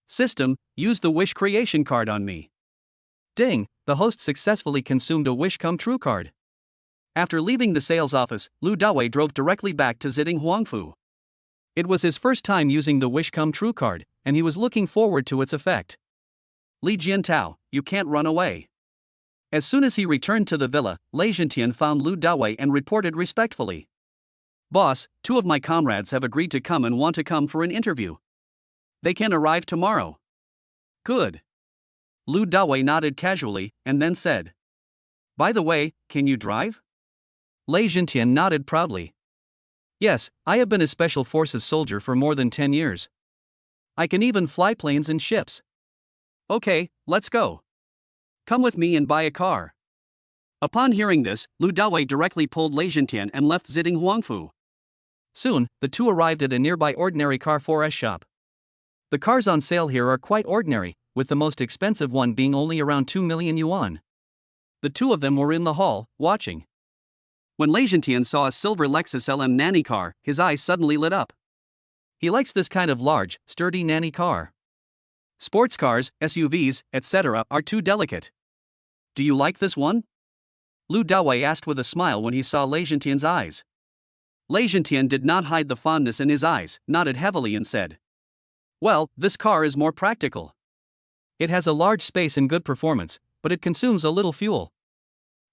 System, use the wish creation card on me. Ding, the host successfully consumed a wish come true card. After leaving the sales office, Lu Dawei drove directly back to Ziding Huangfu. It was his first time using the wish come true card, and he was looking forward to its effect. Li Jiantao, you can't run away. As soon as he returned to the villa, Lei Zhentian found Lu Dawei and reported respectfully. Boss, 2 of my comrades have agreed to come and want to come for an interview. They can arrive tomorrow. Good. Lu Dawei nodded casually, and then said. By the way, can you drive? Lei Zhentian nodded proudly. Yes, I have been a special forces soldier for more than 10 years. I can even fly planes and ships. Okay, let's go. Come with me and buy a car. Upon hearing this, Lu Dawei directly pulled Lei Zhentian and left Ziding Huangfu. Soon, the two arrived at a nearby ordinary car 4S shop. The cars on sale here are quite ordinary, with the most expensive one being only around 2 million yuan. The two of them were in the hall, watching. When Lei Zhentian saw a silver Lexus LM nanny car, his eyes suddenly lit up. He likes this kind of large, sturdy nanny car. Sports cars, SUVs, etc. are too delicate. Do you like this one? Lu Dawei asked with a smile when he saw Lei Zhentian's eyes. Lei Zhentian did not hide the fondness in his eyes, nodded heavily and said. Well, this car is more practical. It has a large space and good performance, but it consumes a little fuel.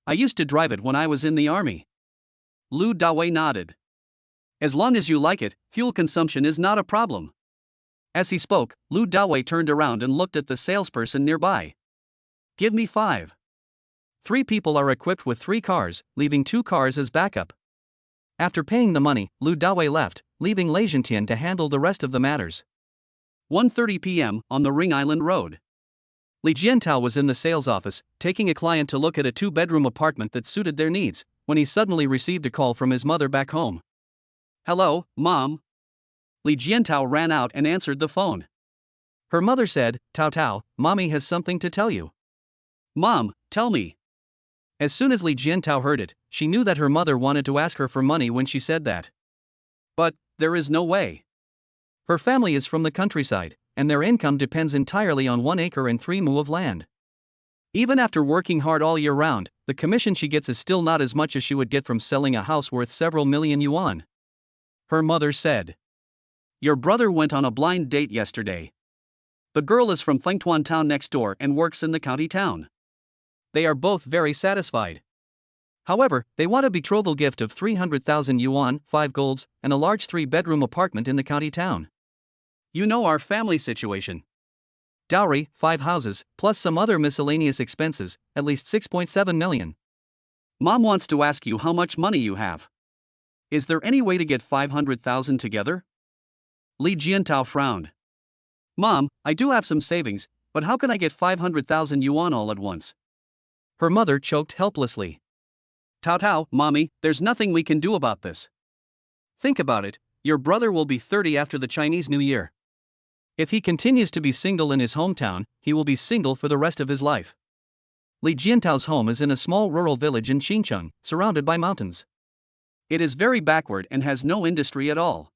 I used to drive it when I was in the army. Lu Dawei nodded. As long as you like it, fuel consumption is not a problem. As he spoke, Lu Dawei turned around and looked at the salesperson nearby. Give me 5. 3 people are equipped with 3 cars, leaving 2 cars as backup. After paying the money, Lu Dawei left, leaving Lei Zhentian to handle the rest of the matters. 1:30 p.m. on the Ring Island Road. Li Jiantao was in the sales office, taking a client to look at a 2-bedroom apartment that suited their needs, when he suddenly received a call from his mother back home. Hello, Mom. Li Jiantao ran out and answered the phone. Her mother said, Tao Tao, Mommy has something to tell you. Mom, tell me. As soon as Li Jiantao heard it, she knew that her mother wanted to ask her for money when she said that. But there is no way. Her family is from the countryside, and their income depends entirely on 1 acre and 3 mu of land. Even after working hard all year round, the commission she gets is still not as much as she would get from selling a house worth several million yuan. Her mother said. Your brother went on a blind date yesterday. The girl is from Fengtuan town next door and works in the county town. They are both very satisfied. However, they want a betrothal gift of 300,000 yuan, 5 golds, and a large 3-bedroom apartment in the county town. You know our family situation. Dowry, 5 houses, plus some other miscellaneous expenses, at least 6.7 million. Mom wants to ask you how much money you have. Is there any way to get 500,000 together? Li Jiantao frowned. Mom, I do have some savings, but how can I get 500,000 yuan all at once? Her mother choked helplessly. Tao Tao, Mommy, there's nothing we can do about this. Think about it, your brother will be 30 after the Chinese New Year. If he continues to be single in his hometown, he will be single for the rest of his life. Li Jiantao's home is in a small rural village in Xincheng, surrounded by mountains. It is very backward and has no industry at all.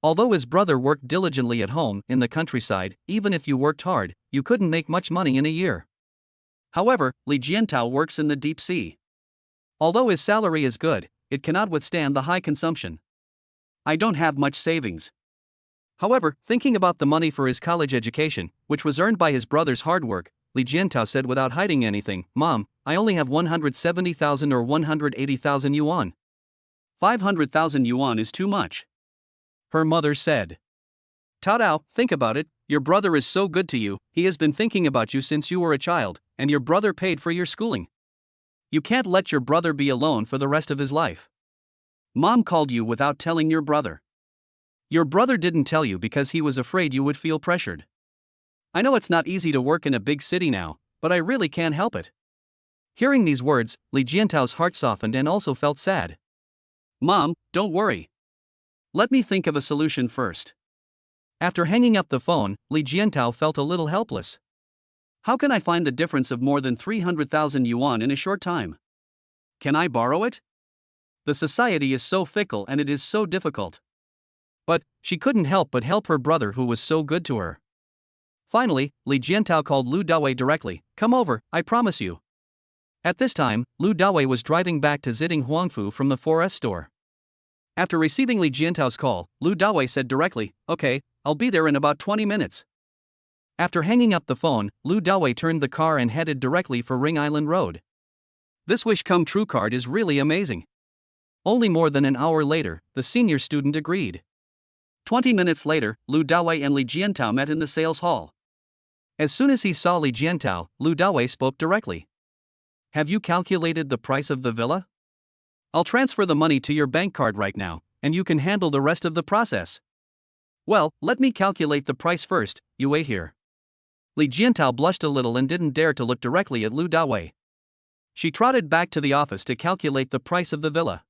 Although his brother worked diligently at home, in the countryside, even if you worked hard, you couldn't make much money in a year. However, Li Jiantao works in the deep sea. Although his salary is good, it cannot withstand the high consumption. I don't have much savings. However, thinking about the money for his college education, which was earned by his brother's hard work, Li Jiantao said without hiding anything, Mom, I only have 170,000 or 180,000 yuan. 500,000 yuan is too much. Her mother said. Tao Tao, think about it, your brother is so good to you, he has been thinking about you since you were a child, and your brother paid for your schooling. You can't let your brother be alone for the rest of his life. Mom called you without telling your brother. Your brother didn't tell you because he was afraid you would feel pressured. I know it's not easy to work in a big city now, but I really can't help it. Hearing these words, Li Jiantao's heart softened and also felt sad. Mom, don't worry. Let me think of a solution first. After hanging up the phone, Li Jiantao felt a little helpless. How can I find the difference of more than 300,000 yuan in a short time? Can I borrow it? The society is so fickle and it is so difficult. But she couldn't help but help her brother who was so good to her. Finally, Li Jiantao called Lu Dawei directly, come over, I promise you. At this time, Lu Dawei was driving back to Ziding Huangfu from the 4S store. After receiving Li Jiantao's call, Lu Dawei said directly, okay, I'll be there in about 20 minutes. After hanging up the phone, Lu Dawei turned the car and headed directly for Ring Island Road. This wish come true card is really amazing. Only more than an hour later, the senior student agreed. 20 minutes later, Lu Dawei and Li Jiantao met in the sales hall. As soon as he saw Li Jiantao, Lu Dawei spoke directly. Have you calculated the price of the villa? I'll transfer the money to your bank card right now, and you can handle the rest of the process. Well, let me calculate the price first, you wait here. Li Jiantao blushed a little and didn't dare to look directly at Lu Dawei. She trotted back to the office to calculate the price of the villa.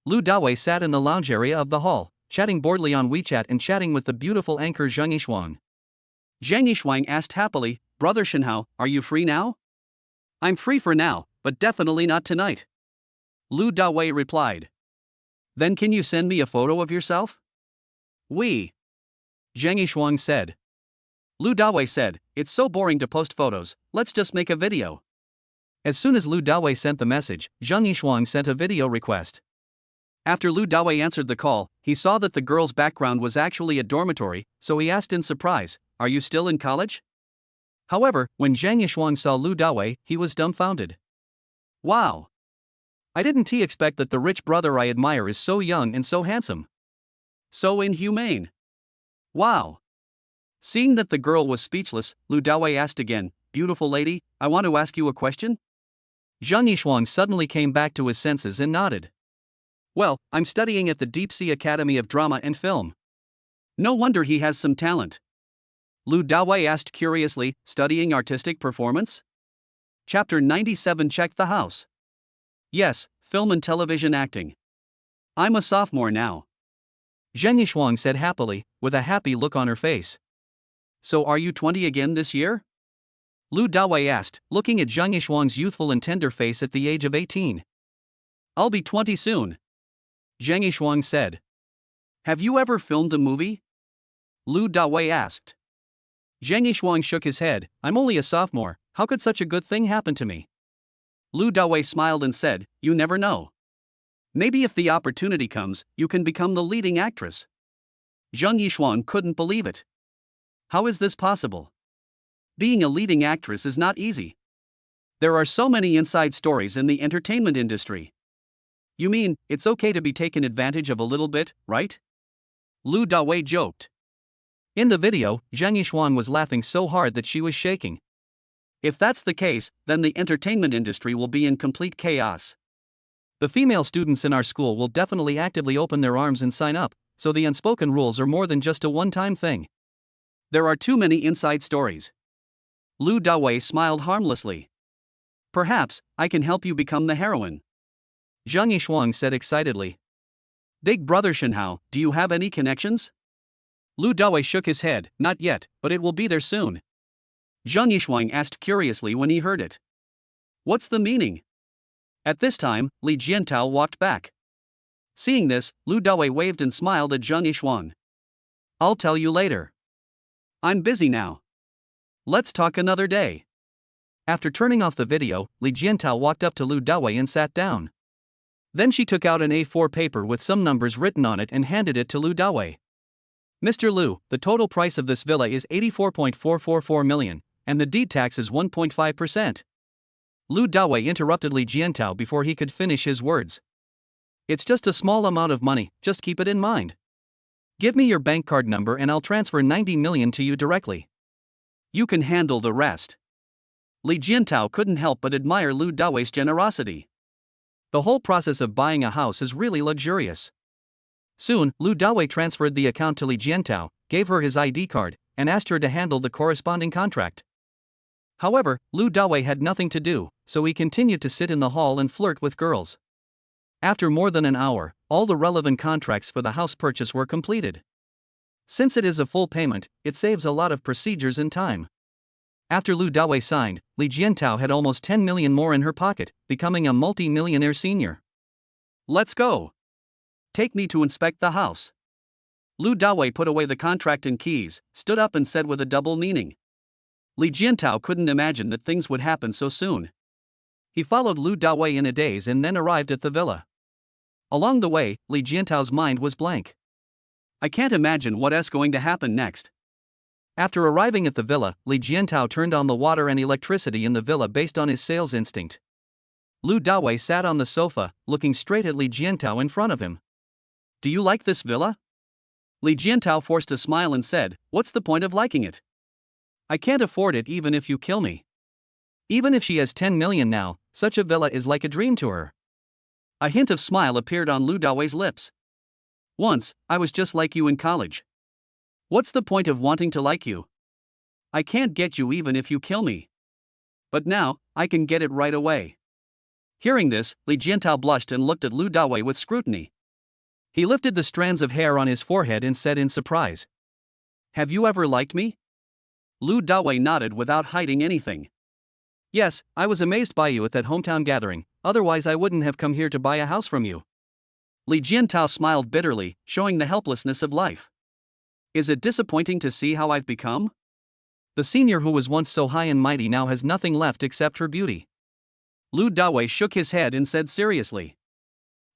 Lu Dawei sat in the lounge area of the hall, chatting boredly on WeChat and chatting with the beautiful anchor Zhang Yishuang. Zhang Yishuang asked happily, Brother Shenhao, are you free now? I'm free for now, but definitely not tonight. Lu Dawei replied. Then can you send me a photo of yourself? Oui. Zhang Yishuang said. Lu Dawei said, it's so boring to post photos, let's just make a video. As soon as Lu Dawei sent the message, Zhang Yishuang sent a video request. After Lu Dawei answered the call, he saw that the girl's background was actually a dormitory, so he asked in surprise, are you still in college? However, when Zhang Yishuang saw Lu Dawei, he was dumbfounded. Wow! I didn't expect that the rich brother I admire is so young and so handsome. So inhumane. Wow! Seeing that the girl was speechless, Lu Dawei asked again, beautiful lady, I want to ask you a question? Zhang Yishuang suddenly came back to his senses and nodded. Well, I'm studying at the Deep Sea Academy of Drama and Film. No wonder he has some talent. Lu Dawei asked curiously, studying artistic performance? Chapter 97 Check the house. Yes, film and television acting. I'm a sophomore now. Zhang Yishuang said happily, with a happy look on her face. So are you 20 again this year? Lu Dawei asked, looking at Zhang Yishuang's youthful and tender face at the age of 18. I'll be 20 soon. Zhang Yishuang said. Have you ever filmed a movie? Lu Dawei asked. Zhang Yishuang shook his head, I'm only a sophomore, how could such a good thing happen to me? Lu Dawei smiled and said, you never know. Maybe if the opportunity comes, you can become the leading actress. Zhang Yishuang couldn't believe it. How is this possible? Being a leading actress is not easy. There are so many inside stories in the entertainment industry. You mean, it's okay to be taken advantage of a little bit, right? Lu Dawei joked. In the video, Zhang Yishuang was laughing so hard that she was shaking. If that's the case, then the entertainment industry will be in complete chaos. The female students in our school will definitely actively open their arms and sign up, so the unspoken rules are more than just a one-time thing. There are too many inside stories. Lu Dawei smiled harmlessly. Perhaps, I can help you become the heroine. Zhang Yishuang said excitedly. Big brother Shenhao, do you have any connections? Lu Dawei shook his head, not yet, but it will be there soon. Zhang Yishuang asked curiously when he heard it. What's the meaning? At this time, Li Jiantao walked back. Seeing this, Lu Dawei waved and smiled at Zhang Yishuang. I'll tell you later. I'm busy now. Let's talk another day. After turning off the video, Li Jiantao walked up to Lu Dawei and sat down. Then she took out an A4 paper with some numbers written on it and handed it to Lu Dawei. Mr. Lu, the total price of this villa is 84.444 million, and the deed tax is 1.5%. Lu Dawei interrupted Li Jiantao before he could finish his words. It's just a small amount of money, just keep it in mind. Give me your bank card number and I'll transfer 90 million to you directly. You can handle the rest. Li Jiantao couldn't help but admire Lu Dawei's generosity. The whole process of buying a house is really luxurious. Soon, Lu Dawei transferred the account to Li Jiantao, gave her his ID card, and asked her to handle the corresponding contract. However, Lu Dawei had nothing to do, so he continued to sit in the hall and flirt with girls. After more than an hour, all the relevant contracts for the house purchase were completed. Since it is a full payment, it saves a lot of procedures and time. After Lu Dawei signed, Li Jiantao had almost 10 million more in her pocket, becoming a multi-millionaire senior. Let's go. Take me to inspect the house. Lu Dawei put away the contract and keys, stood up and said with a double meaning. Li Jiantao couldn't imagine that things would happen so soon. He followed Lu Dawei in a daze and then arrived at the villa. Along the way, Li Jiantao's mind was blank. I can't imagine what's going to happen next. After arriving at the villa, Li Jiantao turned on the water and electricity in the villa based on his sales instinct. Lu Dawei sat on the sofa, looking straight at Li Jiantao in front of him. Do you like this villa? Li Jiantao forced a smile and said, what's the point of liking it? I can't afford it even if you kill me. Even if she has 10 million now, such a villa is like a dream to her. A hint of smile appeared on Lu Dawei's lips. Once, I was just like you in college. What's the point of wanting to like you? I can't get you even if you kill me. But now, I can get it right away. Hearing this, Li Jiantao blushed and looked at Lu Dawei with scrutiny. He lifted the strands of hair on his forehead and said in surprise. Have you ever liked me? Lu Dawei nodded without hiding anything. Yes, I was amazed by you at that hometown gathering, otherwise I wouldn't have come here to buy a house from you. Li Jiantao smiled bitterly, showing the helplessness of life. Is it disappointing to see how I've become? The senior who was once so high and mighty now has nothing left except her beauty. Lu Dawei shook his head and said seriously.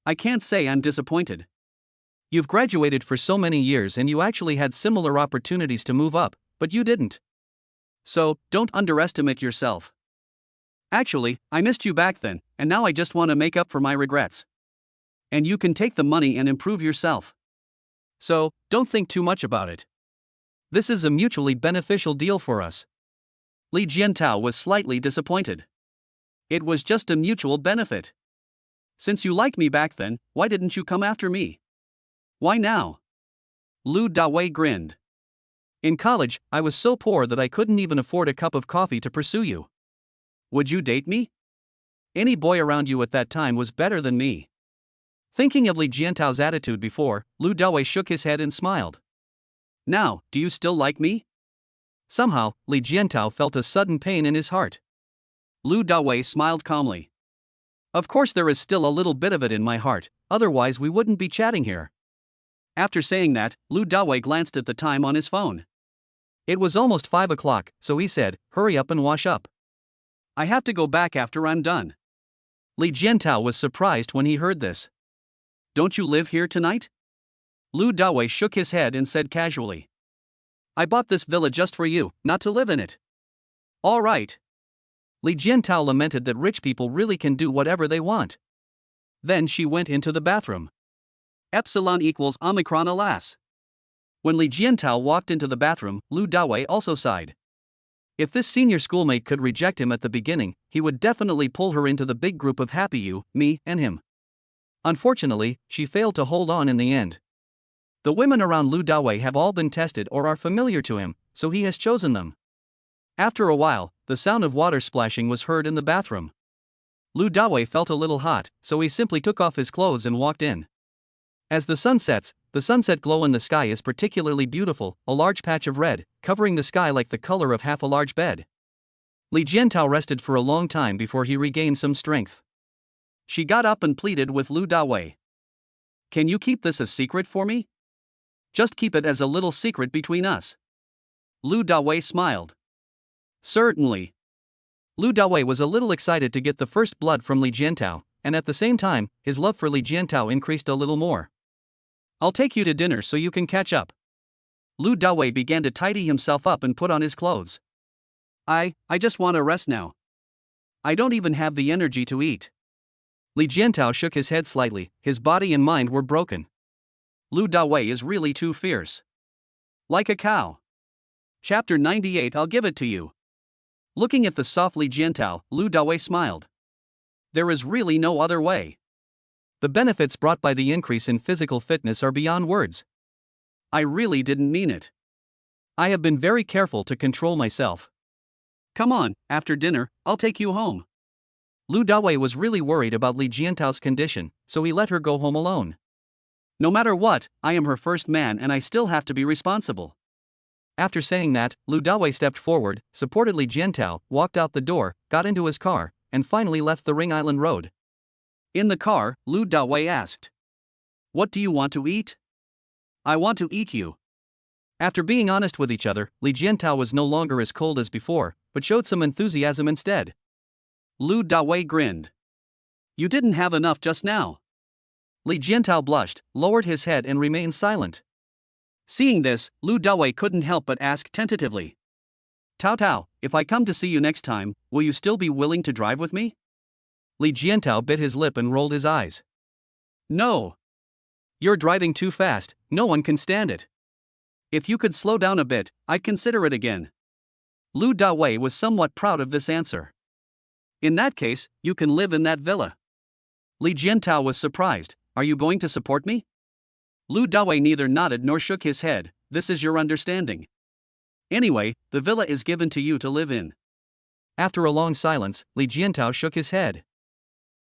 I can't say I'm disappointed. You've graduated for so many years and you actually had similar opportunities to move up, but you didn't. So, don't underestimate yourself. Actually, I missed you back then, and now I just want to make up for my regrets. And you can take the money and improve yourself. So, don't think too much about it. This is a mutually beneficial deal for us. Li Jiantao was slightly disappointed. It was just a mutual benefit. Since you liked me back then, why didn't you come after me? Why now? Lu Dawei grinned. In college, I was so poor that I couldn't even afford a cup of coffee to pursue you. Would you date me? Any boy around you at that time was better than me. Thinking of Li Jiantao's attitude before, Lu Dawei shook his head and smiled. Now, do you still like me? Somehow, Li Jiantao felt a sudden pain in his heart. Lu Dawei smiled calmly. Of course there is still a little bit of it in my heart, otherwise we wouldn't be chatting here. After saying that, Lu Dawei glanced at the time on his phone. It was almost 5 o'clock, so he said, hurry up and wash up. I have to go back after I'm done. Li Jiantao was surprised when he heard this. Don't you live here tonight? Lu Dawei shook his head and said casually. I bought this villa just for you, not to live in it. All right. Li Jiantao lamented that rich people really can do whatever they want. Then she went into the bathroom. Epsilon equals Omicron alas. When Li Jiantao walked into the bathroom, Lu Dawei also sighed. If this senior schoolmate could reject him at the beginning, he would definitely pull her into the big group of happy you, me, and him. Unfortunately, she failed to hold on in the end. The women around Lu Dawei have all been tested or are familiar to him, so he has chosen them. After a while, the sound of water splashing was heard in the bathroom. Lu Dawei felt a little hot, so he simply took off his clothes and walked in. As the sun sets, the sunset glow in the sky is particularly beautiful, a large patch of red, covering the sky like the color of half a large bed. Li Jiantao rested for a long time before he regained some strength. She got up and pleaded with Lu Dawei. Can you keep this a secret for me? Just keep it as a little secret between us. Lu Dawei smiled. Certainly. Lu Dawei was a little excited to get the first blood from Li Jiantao, and at the same time, his love for Li Jiantao increased a little more. I'll take you to dinner so you can catch up. Lu Dawei began to tidy himself up and put on his clothes. I just want to rest now. I don't even have the energy to eat. Li Jiantao shook his head slightly, his body and mind were broken. Lu Dawei is really too fierce. Like a cow. Chapter 98. I'll give it to you. Looking at the soft Li Jiantao, Lu Dawei smiled. There is really no other way. The benefits brought by the increase in physical fitness are beyond words. I really didn't mean it. I have been very careful to control myself. Come on, after dinner, I'll take you home. Lu Dawei was really worried about Li Jiantao's condition, so he let her go home alone. No matter what, I am her first man and I still have to be responsible. After saying that, Lu Dawei stepped forward, supported Li Jiantao, walked out the door, got into his car, and finally left the Ring Island Road. In the car, Lu Dawei asked, "What do you want to eat?" "I want to eat you." After being honest with each other, Li Jiantao was no longer as cold as before, but showed some enthusiasm instead. Lu Dawei grinned. "You didn't have enough just now." Li Jiantao blushed, lowered his head and remained silent. Seeing this, Lu Dawei couldn't help but ask tentatively, "Tao Tao, if I come to see you next time, will you still be willing to drive with me?" Li Jiantao bit his lip and rolled his eyes. "No. You're driving too fast, no one can stand it. If you could slow down a bit, I'd consider it again." Lu Dawei was somewhat proud of this answer. "In that case, you can live in that villa." Li Jiantao was surprised. "Are you going to support me?" Lu Dawei neither nodded nor shook his head. "This is your understanding. Anyway, the villa is given to you to live in." After a long silence, Li Jiantao shook his head.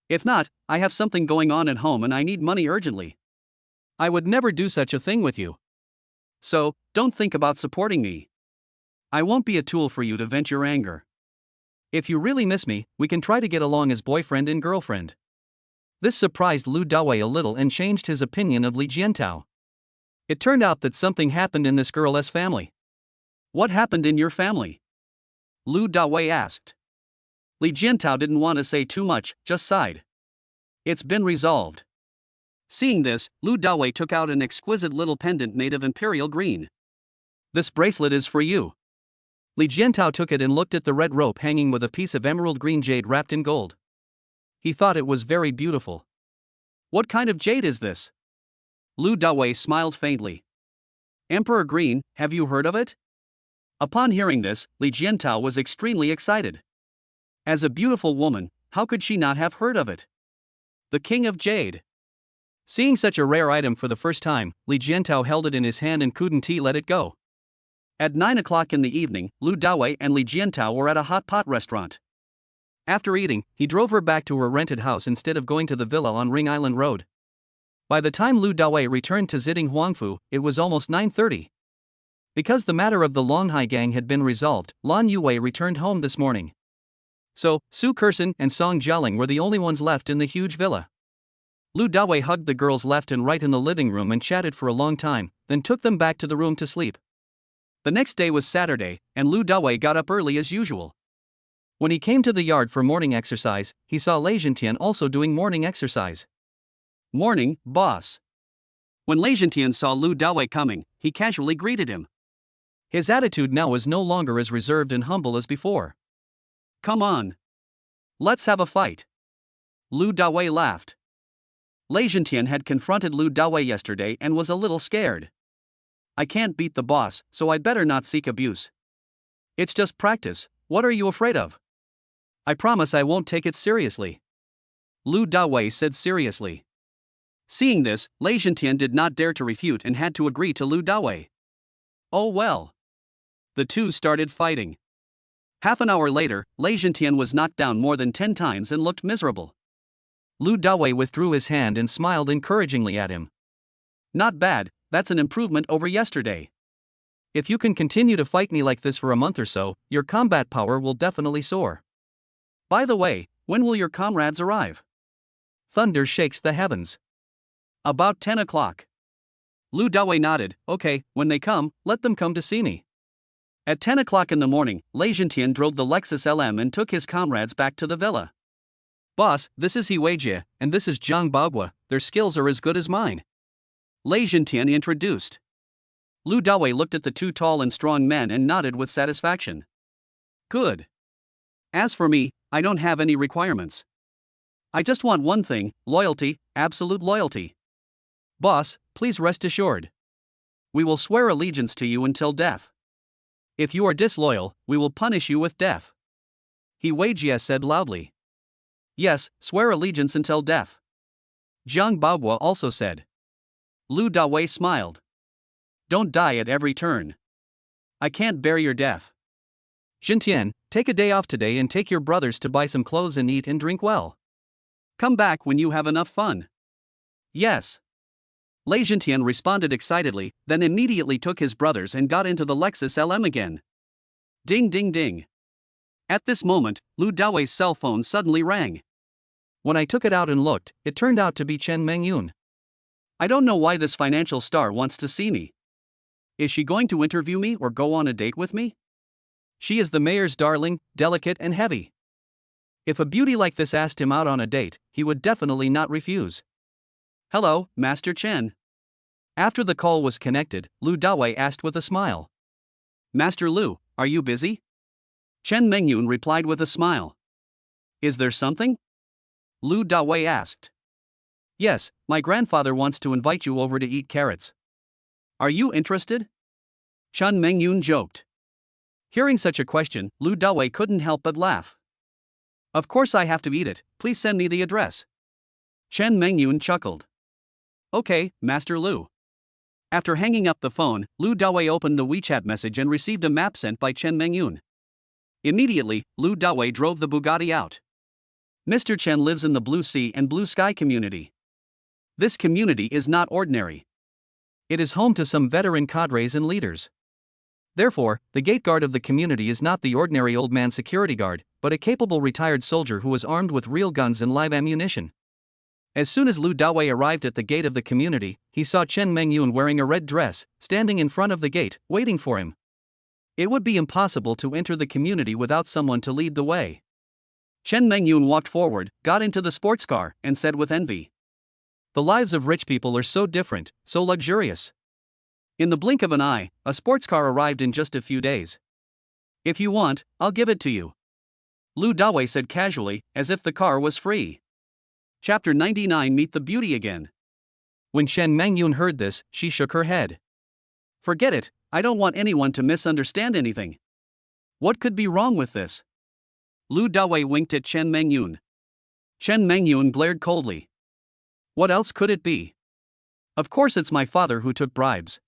"If not, I have something going on at home and I need money urgently. I would never do such a thing with you. So, don't think about supporting me. I won't be a tool for you to vent your anger. If you really miss me, we can try to get along as boyfriend and girlfriend." This surprised Lu Dawei a little and changed his opinion of Li Jiantao. It turned out that something happened in this girl's family. "What happened in your family?" Lu Dawei asked. Li Jiantao didn't want to say too much, just sighed. "It's been resolved." Seeing this, Lu Dawei took out an exquisite little pendant made of imperial green. "This bracelet is for you." Li Jiantao took it and looked at the red rope hanging with a piece of emerald green jade wrapped in gold. He thought it was very beautiful. "What kind of jade is this?" Lu Dawei smiled faintly. "Emperor Green, have you heard of it?" Upon hearing this, Li Jiantao was extremely excited. As a beautiful woman, how could she not have heard of it? The King of Jade. Seeing such a rare item for the first time, Li Jiantao held it in his hand and couldn't let it go. At 9 o'clock in the evening, Lu Dawei and Li Jiantao were at a hot pot restaurant. After eating, he drove her back to her rented house instead of going to the villa on Ring Island Road. By the time Lu Dawei returned to Ziding Huangfu, it was almost 9:30. Because the matter of the Longhai gang had been resolved, Lan Yuwei returned home this morning. So, Su Kersen and Song Jialing were the only ones left in the huge villa. Lu Dawei hugged the girls left and right in the living room and chatted for a long time, then took them back to the room to sleep. The next day was Saturday, and Lu Dawei got up early as usual. When he came to the yard for morning exercise, he saw Lei Zhentian also doing morning exercise. "Morning, boss." When Lei Zhentian saw Lu Dawei coming, he casually greeted him. His attitude now was no longer as reserved and humble as before. "Come on. Let's have a fight." Lu Dawei laughed. Lei Zhentian had confronted Lu Dawei yesterday and was a little scared. I can't beat the boss, so I'd better not seek abuse. It's just practice, what are you afraid of? I promise I won't take it seriously. Lu Dawei said seriously. Seeing this, Lei Zhentian did not dare to refute and had to agree to Lu Dawei. Oh well. The two started fighting. Half an hour later, Lei Zhentian was knocked down more than 10 times and looked miserable. Lu Dawei withdrew his hand and smiled encouragingly at him. Not bad, that's an improvement over yesterday. If you can continue to fight me like this for a month or so, your combat power will definitely soar. By the way, when will your comrades arrive? Thunder shakes the heavens. About 10 o'clock. Lu Dawei nodded. Okay, when they come, let them come to see me. At 10 o'clock in the morning, Lei Zhentian drove the Lexus LM and took his comrades back to the villa. Boss, this is He Weijie, and this is Zhang Baogua, their skills are as good as mine. Lei Zhentian introduced. Lu Dawei looked at the two tall and strong men and nodded with satisfaction. Good. As for me, I don't have any requirements. I just want one thing, loyalty, absolute loyalty. Boss, please rest assured. We will swear allegiance to you until death. If you are disloyal, we will punish you with death. He Weijie said loudly. Yes, swear allegiance until death. Zhang Baogua also said. Lu Dawei smiled. Don't die at every turn. I can't bear your death. Zhentian, take a day off today and take your brothers to buy some clothes and eat and drink well. Come back when you have enough fun. Yes. Lei Zhentian responded excitedly, then immediately took his brothers and got into the Lexus LM again. Ding ding ding. At this moment, Lu Dawei's cell phone suddenly rang. When I took it out and looked, it turned out to be Chen Mengyun. I don't know why this financial star wants to see me. Is she going to interview me or go on a date with me? She is the mayor's darling, delicate and heavy. If a beauty like this asked him out on a date, he would definitely not refuse. Hello, Master Chen. After the call was connected, Lu Dawei asked with a smile. Master Lu, are you busy? Chen Mengyun replied with a smile. Is there something? Lu Dawei asked. Yes, my grandfather wants to invite you over to eat carrots. Are you interested? Chen Mengyun joked. Hearing such a question, Lu Dawei couldn't help but laugh. Of course I have to eat it, please send me the address. Chen Mengyun chuckled. Okay, Master Lu. After hanging up the phone, Lu Dawei opened the WeChat message and received a map sent by Chen Mengyun. Immediately, Lu Dawei drove the Bugatti out. Mr. Chen lives in the Blue Sea and Blue Sky community. This community is not ordinary. It is home to some veteran cadres and leaders. Therefore, the gate guard of the community is not the ordinary old man security guard, but a capable retired soldier who is armed with real guns and live ammunition. As soon as Lu Dawei arrived at the gate of the community, he saw Chen Mengyun wearing a red dress, standing in front of the gate, waiting for him. It would be impossible to enter the community without someone to lead the way. Chen Mengyun walked forward, got into the sports car, and said with envy. The lives of rich people are so different, so luxurious. In the blink of an eye, a sports car arrived in just a few days. If you want, I'll give it to you. Lu Dawei said casually, as if the car was free. Chapter 99 Meet the Beauty Again. When Chen Mengyun heard this, she shook her head. Forget it, I don't want anyone to misunderstand anything. What could be wrong with this? Lu Dawei winked at Chen Mengyun. Chen Mengyun glared coldly. What else could it be? Of course it's my father who took bribes.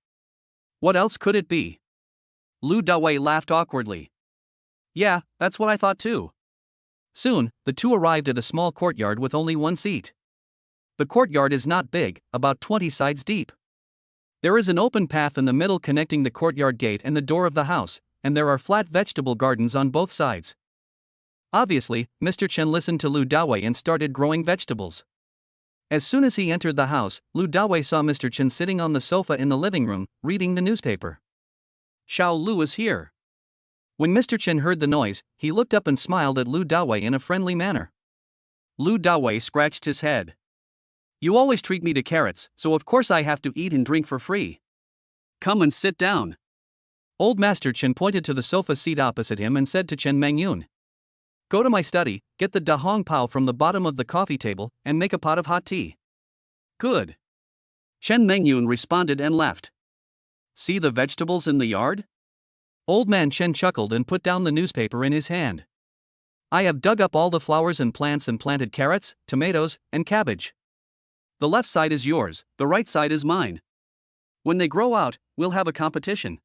What else could it be? Lu Dawei laughed awkwardly. Yeah, that's what I thought too. Soon, the two arrived at a small courtyard with only one seat. The courtyard is not big, about 20 sides deep. There is an open path in the middle connecting the courtyard gate and the door of the house, and there are flat vegetable gardens on both sides. Obviously, Mr. Chen listened to Lu Dawei and started growing vegetables. As soon as he entered the house, Lu Dawei saw Mr. Chen sitting on the sofa in the living room, reading the newspaper. Xiao Lu is here. When Mr. Chen heard the noise, he looked up and smiled at Lu Dawei in a friendly manner. Lu Dawei scratched his head. You always treat me to carrots, so of course I have to eat and drink for free. Come and sit down. Old Master Chen pointed to the sofa seat opposite him and said to Chen Mengyun. Go to my study, get the da hong pao from the bottom of the coffee table, and make a pot of hot tea. Good. Chen Mengyun responded and left. See the vegetables in the yard? Old man Chen chuckled and put down the newspaper in his hand. I have dug up all the flowers and plants and planted carrots, tomatoes, and cabbage. The left side is yours, the right side is mine. When they grow out, we'll have a competition.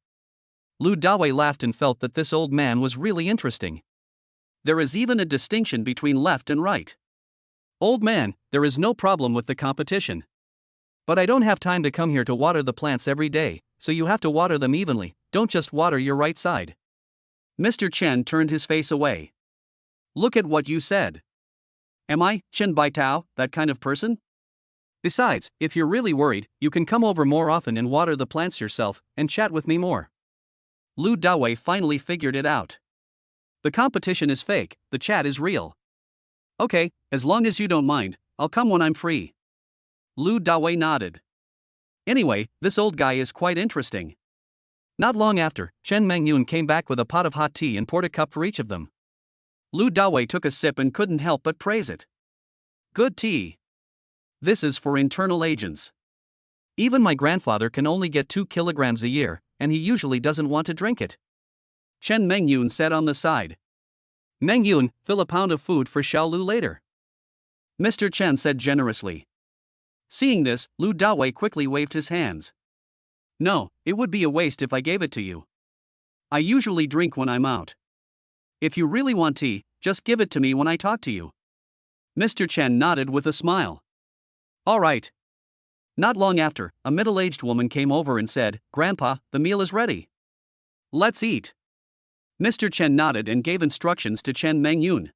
Lu Dawei laughed and felt that this old man was really interesting. There is even a distinction between left and right. Old man, there is no problem with the competition. But I don't have time to come here to water the plants every day, so you have to water them evenly, don't just water your right side. Mr. Chen turned his face away. Look at what you said. Am I, Chen Baitao, that kind of person? Besides, if you're really worried, you can come over more often and water the plants yourself, and chat with me more. Lu Dawei finally figured it out. The competition is fake, the chat is real. Okay, as long as you don't mind, I'll come when I'm free. Lu Dawei nodded. Anyway, this old guy is quite interesting. Not long after, Chen Mengyun came back with a pot of hot tea and poured a cup for each of them. Lu Dawei took a sip and couldn't help but praise it. Good tea. This is for internal agents. Even my grandfather can only get 2 kilograms a year, and he usually doesn't want to drink it. Chen Mengyun said on the side. Mengyun, fill a pound of food for Xiaolu later. Mr. Chen said generously. Seeing this, Lu Dawei quickly waved his hands. No, it would be a waste if I gave it to you. I usually drink when I'm out. If you really want tea, just give it to me when I talk to you. Mr. Chen nodded with a smile. All right. Not long after, a middle-aged woman came over and said, Grandpa, the meal is ready. Let's eat. Mr. Chen nodded and gave instructions to Chen Mengyun.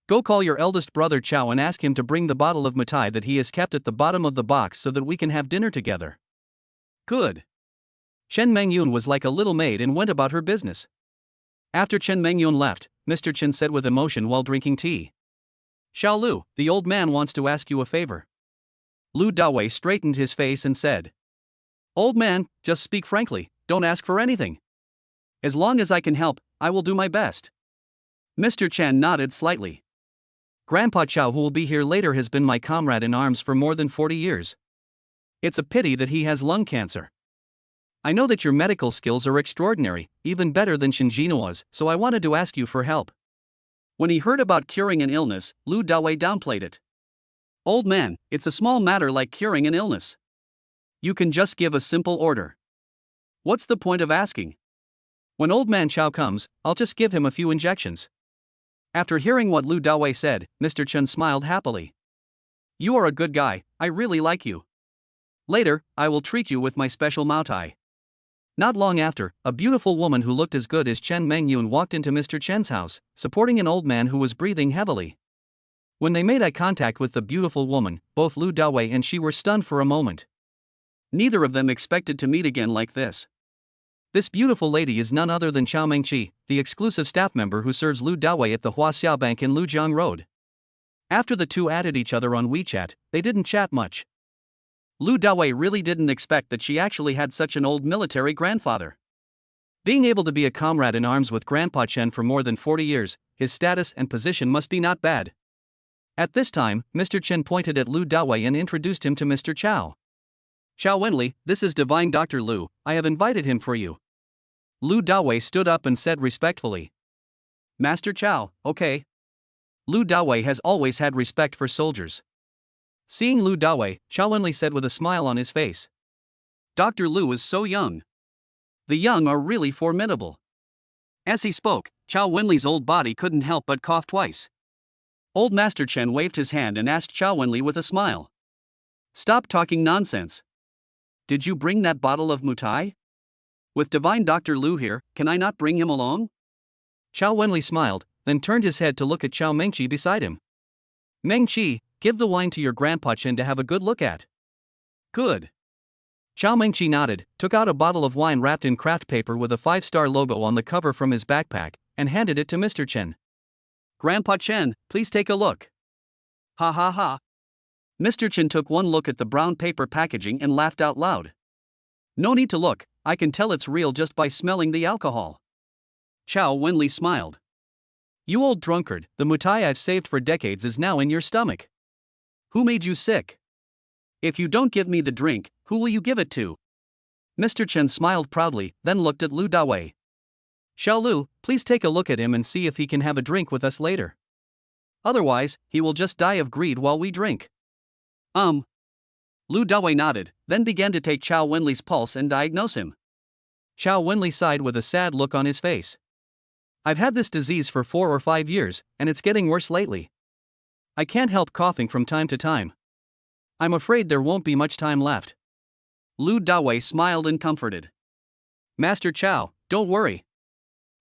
Go call your eldest brother Chao and ask him to bring the bottle of mitai that he has kept at the bottom of the box so that we can have dinner together. Good. Chen Mengyun was like a little maid and went about her business. After Chen Mengyun left, Mr. Chen said with emotion while drinking tea. Xiaolu, the old man wants to ask you a favor. Lu Dawei straightened his face and said. Old man, just speak frankly, don't ask for anything. As long as I can help, I will do my best. Mr. Chen nodded slightly. Grandpa Chao, who will be here later, has been my comrade in arms for more than 40 years. It's a pity that he has lung cancer. I know that your medical skills are extraordinary, even better than Shinjinoa's, so I wanted to ask you for help. When he heard about curing an illness, Lu Dawei downplayed it. Old man, it's a small matter like curing an illness. You can just give a simple order. What's the point of asking? When old man Chao comes, I'll just give him a few injections. After hearing what Lu Dawei said, Mr. Chen smiled happily. You are a good guy, I really like you. Later, I will treat you with my special moutai. Not long after, a beautiful woman who looked as good as Chen Mengyun walked into Mr. Chen's house, supporting an old man who was breathing heavily. When they made eye contact with the beautiful woman, both Lu Dawei and she were stunned for a moment. Neither of them expected to meet again like this. This beautiful lady is none other than Chao Mengqi, the exclusive staff member who serves Lu Dawei at the Huaxiao Bank in Lujiang Road. After the two added each other on WeChat, they didn't chat much. Lu Dawei really didn't expect that she actually had such an old military grandfather. Being able to be a comrade in arms with Grandpa Chen for more than 40 years, his status and position must be not bad. At this time, Mr. Chen pointed at Lu Dawei and introduced him to Mr. Chao. Chao Wenli, this is Divine Dr. Lu, I have invited him for you. Lu Dawei stood up and said respectfully. Master Chao, okay. Lu Dawei has always had respect for soldiers. Seeing Lu Dawei, Chao Wenli said with a smile on his face. Dr. Lu is so young. The young are really formidable. As he spoke, Chao Wenli's old body couldn't help but cough twice. Old Master Chen waved his hand and asked Chao Wenli with a smile. Stop talking nonsense. Did you bring that bottle of mutai? With Divine Dr. Lu here, can I not bring him along? Chao Wenli smiled, then turned his head to look at Chao Mengqi beside him. Mengqi, give the wine to your Grandpa Chen to have a good look at. Good. Chao Mengqi nodded, took out a bottle of wine wrapped in craft paper with a 5-star logo on the cover from his backpack, and handed it to Mr. Chen. Grandpa Chen, please take a look. Ha ha ha. Mr. Chen took one look at the brown paper packaging and laughed out loud. No need to look, I can tell it's real just by smelling the alcohol. Chao Wenli smiled. You old drunkard, the mutai I've saved for decades is now in your stomach. Who made you sick? If you don't give me the drink, who will you give it to? Mr. Chen smiled proudly, then looked at Lu Dawei. Xiao Lu, please take a look at him and see if he can have a drink with us later. Otherwise, he will just die of greed while we drink. Lu Dawei nodded, then began to take Chao Wenli's pulse and diagnose him. Chao Wenli sighed with a sad look on his face. I've had this disease for 4 or 5 years, and it's getting worse lately. I can't help coughing from time to time. I'm afraid there won't be much time left. Lu Dawei smiled and comforted. Master Chao, don't worry.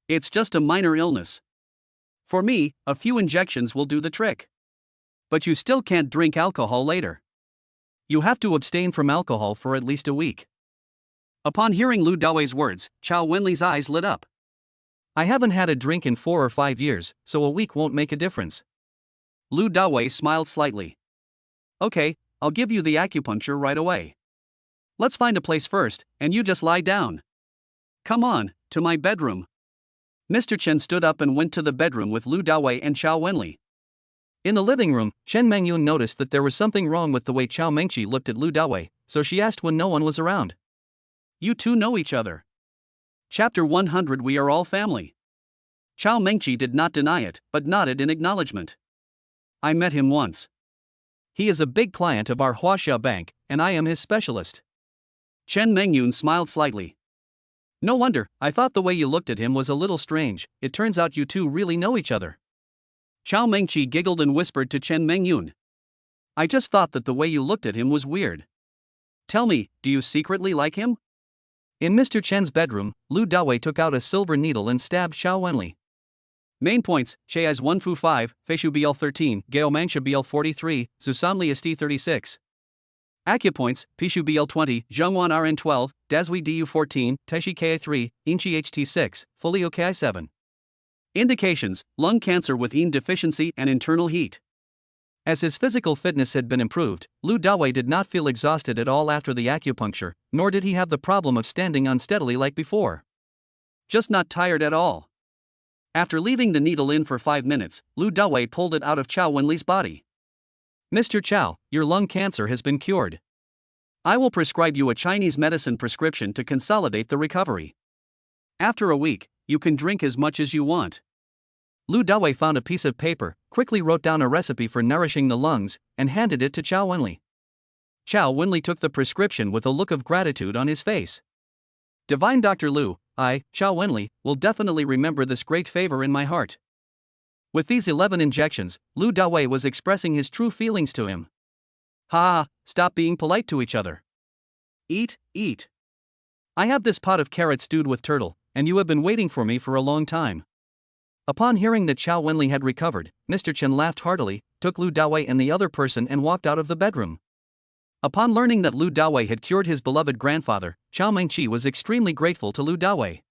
It's just a minor illness. For me, a few injections will do the trick. But you still can't drink alcohol later. You have to abstain from alcohol for at least a week. Upon hearing Lu Dawei's words, Chao Wenli's eyes lit up. I haven't had a drink in 4 or 5 years, so a week won't make a difference. Lu Dawei smiled slightly. Okay, I'll give you the acupuncture right away. Let's find a place first, and you just lie down. Come on, to my bedroom. Mr. Chen stood up and went to the bedroom with Lu Dawei and Chao Wenli. In the living room, Chen Mengyun noticed that there was something wrong with the way Chao Mengqi looked at Lu Dawei, so she asked when no one was around. You two know each other. Chapter 100. We are all family. Chao Mengqi did not deny it, but nodded in acknowledgement. I met him once. He is a big client of our Huaxia Bank, and I am his specialist. Chen Mengyun smiled slightly. No wonder, I thought the way you looked at him was a little strange. It turns out you two really know each other. Chao Mengqi giggled and whispered to Chen Mengyun. I just thought that the way you looked at him was weird. Tell me, do you secretly like him? In Mr. Chen's bedroom, Lu Dawei took out a silver needle and stabbed Chao Wenli. Main points: Chai's 1 Fu 5, Feishu BL 13, Gao Mangsha BL 43, Zusanli ST 36. Acupoints: Pishu BL 20, Zhongwan RN 12, Dazui DU 14, Taishi KA 3, Inchi HT 6, Folio KI 7. Indications: lung cancer with yin deficiency and internal heat. As his physical fitness had been improved, Lu Dawei did not feel exhausted at all after the acupuncture, nor did he have the problem of standing unsteadily like before. Just not tired at all. After leaving the needle in for 5 minutes, Lu Dawei pulled it out of Chao Wenli's body. Mr. Chao, your lung cancer has been cured. I will prescribe you a Chinese medicine prescription to consolidate the recovery. After a week, you can drink as much as you want. Lu Dawei found a piece of paper, quickly wrote down a recipe for nourishing the lungs, and handed it to Chao Wenli. Chao Wenli took the prescription with a look of gratitude on his face. Divine Dr. Lu, I, Chao Wenli, will definitely remember this great favor in my heart. With these 11 injections, Lu Dawei was expressing his true feelings to him. Ha! Stop being polite to each other. Eat, eat. I have this pot of carrot stewed with turtle, and you have been waiting for me for a long time. Upon hearing that Chao Wenli had recovered, Mr. Chen laughed heartily, took Lu Dawei and the other person and walked out of the bedroom. Upon learning that Lu Dawei had cured his beloved grandfather, Chao Mengqi was extremely grateful to Lu Dawei.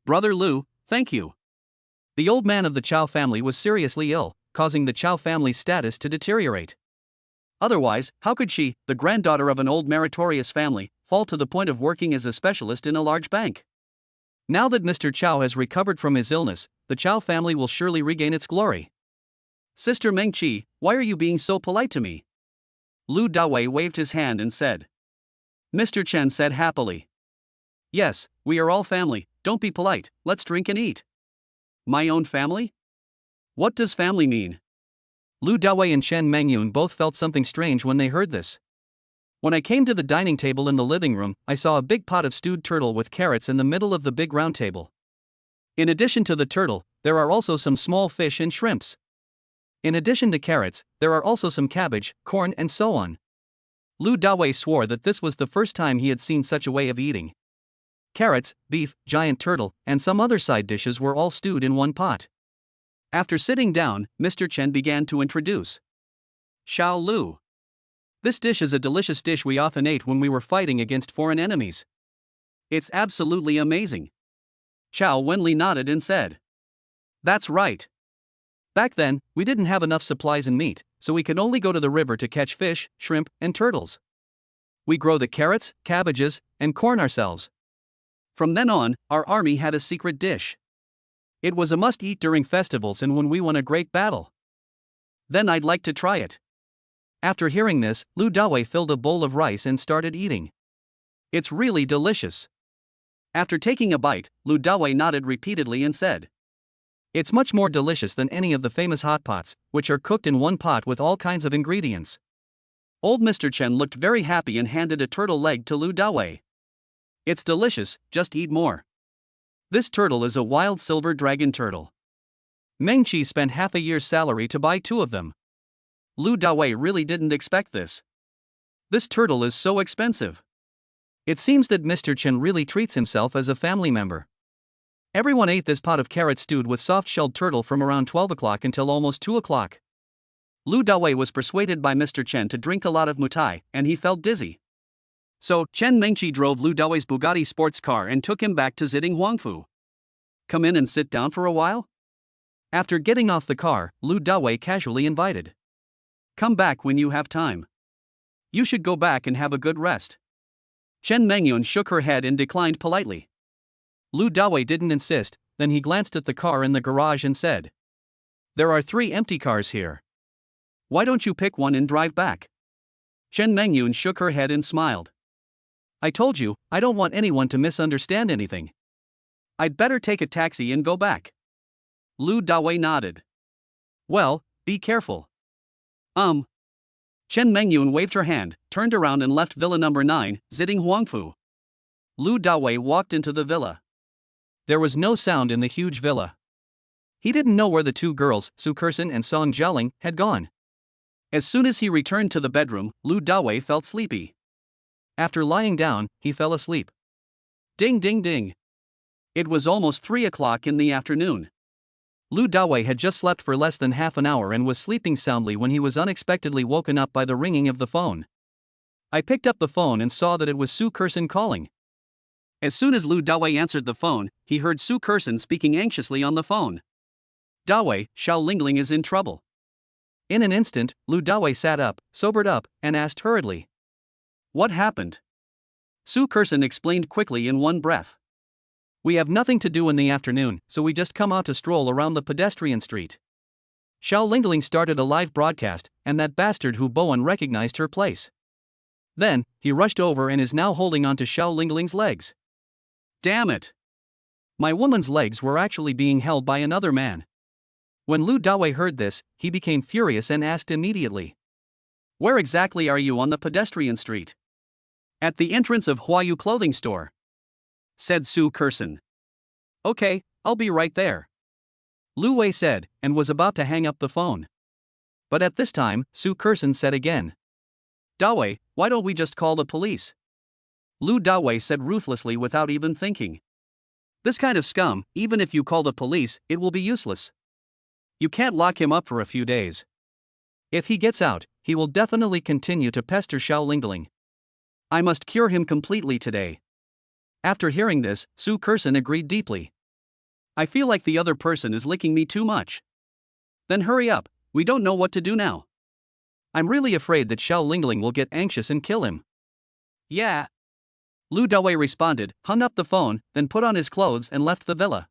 Brother Lu, thank you. The old man of the Chao family was seriously ill, causing the Chao family's status to deteriorate. Otherwise, how could she, the granddaughter of an old meritorious family, fall to the point of working as a specialist in a large bank? Now that Mr. Chao has recovered from his illness, the Chao family will surely regain its glory. Sister Mengqi, why are you being so polite to me? Lu Dawei waved his hand and said. Mr. Chen said happily. Yes, we are all family, don't be polite, let's drink and eat. My own family? What does family mean? Lu Dawei and Chen Mengyun both felt something strange when they heard this. When I came to the dining table in the living room, I saw a big pot of stewed turtle with carrots in the middle of the big round table. In addition to the turtle, there are also some small fish and shrimps. In addition to carrots, there are also some cabbage, corn, and so on. Lu Dawei swore that this was the first time he had seen such a way of eating. Carrots, beef, giant turtle, and some other side dishes were all stewed in one pot. After sitting down, Mr. Chen began to introduce. Xiao Lu. This dish is a delicious dish we often ate when we were fighting against foreign enemies. It's absolutely amazing. Chao Wenli nodded and said. That's right. Back then, we didn't have enough supplies in meat, so we could only go to the river to catch fish, shrimp, and turtles. We grow the carrots, cabbages, and corn ourselves. From then on, our army had a secret dish. It was a must-eat during festivals and when we won a great battle. Then I'd like to try it. After hearing this, Lu Dawei filled a bowl of rice and started eating. It's really delicious. After taking a bite, Lu Dawei nodded repeatedly and said, "It's much more delicious than any of the famous hot pots, which are cooked in one pot with all kinds of ingredients." Old Mr. Chen looked very happy and handed a turtle leg to Lu Dawei. "It's delicious, just eat more. This turtle is a wild silver dragon turtle." Meng Qi spent half a year's salary to buy 2 of them. Lu Dawei really didn't expect this. This turtle is so expensive. It seems that Mr. Chen really treats himself as a family member. Everyone ate this pot of carrot stewed with soft-shelled turtle from around 12 o'clock until almost 2 o'clock. Lu Dawei was persuaded by Mr. Chen to drink a lot of mutai, and he felt dizzy. So, Chen Mengqi drove Lu Dawei's Bugatti sports car and took him back to Ziding Huangfu. "Come in and sit down for a while?" After getting off the car, Lu Dawei casually invited. "Come back when you have time. You should go back and have a good rest." Chen Mengyun shook her head and declined politely. Lu Dawei didn't insist, then he glanced at the car in the garage and said, "There are 3 empty cars here. Why don't you pick one and drive back?" Chen Mengyun shook her head and smiled. "I told you, I don't want anyone to misunderstand anything. I'd better take a taxi and go back." Lu Dawei nodded. "Well, be careful." Chen Mengyun waved her hand, turned around and left villa number 9, Ziding Huangfu. Lu Dawei walked into the villa. There was no sound in the huge villa. He didn't know where the 2 girls, Su Kersen and Song Jialing, had gone. As soon as he returned to the bedroom, Lu Dawei felt sleepy. After lying down, he fell asleep. Ding ding ding. It was almost 3 o'clock in the afternoon. Lu Dawei had just slept for less than half an hour and was sleeping soundly when he was unexpectedly woken up by the ringing of the phone. I picked up the phone and saw that it was Su Kersen calling. As soon as Lu Dawei answered the phone, he heard Su Kersen speaking anxiously on the phone. "Dawei, Xiao Lingling is in trouble." In an instant, Lu Dawei sat up, sobered up, and asked hurriedly, "What happened?" Su Kersen explained quickly in one breath. "We have nothing to do in the afternoon, so we just come out to stroll around the pedestrian street. Xiao Lingling started a live broadcast, and that bastard Hu Bowen recognized her place. Then, he rushed over and is now holding onto Xiao Lingling's legs. Damn it! My woman's legs were actually being held by another man." When Lu Dawei heard this, he became furious and asked immediately, "Where exactly are you on the pedestrian street?" "At the entrance of Huayu clothing store," said Su Kersen. "Okay, I'll be right there," Lu Wei said, and was about to hang up the phone. But at this time, Su Kersen said again, "Dawei, why don't we just call the police?" Lu Dawei said ruthlessly without even thinking. "This kind of scum, even if you call the police, it will be useless. You can't lock him up for a few days. If he gets out, he will definitely continue to pester Xiao Lingling. I must cure him completely today." After hearing this, Su Kersen agreed deeply. "I feel like the other person is licking me too much." "Then hurry up, we don't know what to do now. I'm really afraid that Xiao Lingling will get anxious and kill him." "Yeah." Lu Dawei responded, hung up the phone, then put on his clothes and left the villa.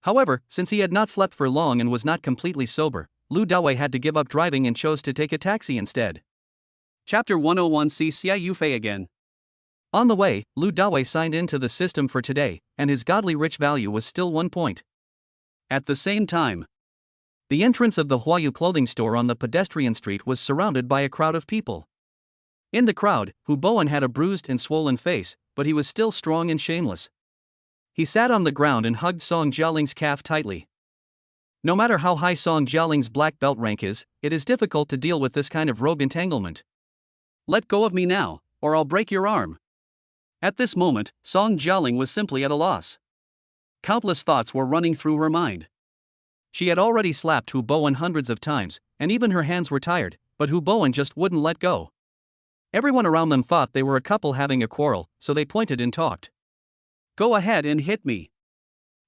However, since he had not slept for long and was not completely sober, Lu Dawei had to give up driving and chose to take a taxi instead. Chapter 101. See Xia Yufei again. On the way, Lu Dawei signed in to the system for today, and his godly rich value was still 1 point. At the same time, the entrance of the Huayu clothing store on the pedestrian street was surrounded by a crowd of people. In the crowd, Hu Bowen had a bruised and swollen face, but he was still strong and shameless. He sat on the ground and hugged Song Jialing's calf tightly. No matter how high Song Jialing's black belt rank is, it is difficult to deal with this kind of rogue entanglement. "Let go of me now, or I'll break your arm." At this moment, Song Jialing was simply at a loss. Countless thoughts were running through her mind. She had already slapped Hu Bowen hundreds of times, and even her hands were tired, but Hu Bowen just wouldn't let go. Everyone around them thought they were a couple having a quarrel, so they pointed and talked. "Go ahead and hit me.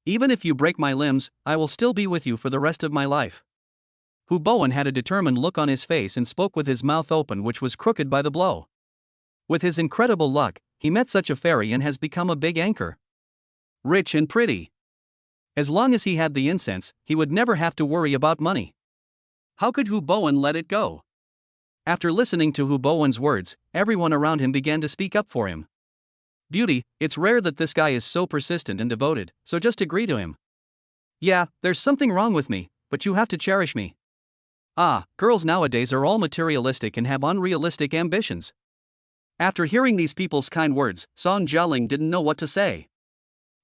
Even if you break my limbs, I will still be with you for the rest of my life." Hu Bowen had a determined look on his face and spoke with his mouth open, which was crooked by the blow. With his incredible luck, he met such a fairy and has become a big anchor. Rich and pretty. As long as he had the incense, he would never have to worry about money. How could Hu Bowen let it go? After listening to Hu Bowen's words, everyone around him began to speak up for him. Beauty, it's rare that this guy is so persistent and devoted, so just agree to him. Yeah, there's something wrong with me, but you have to cherish me. Ah, girls nowadays are all materialistic and have unrealistic ambitions. After hearing these people's kind words, Song Jialing didn't know what to say.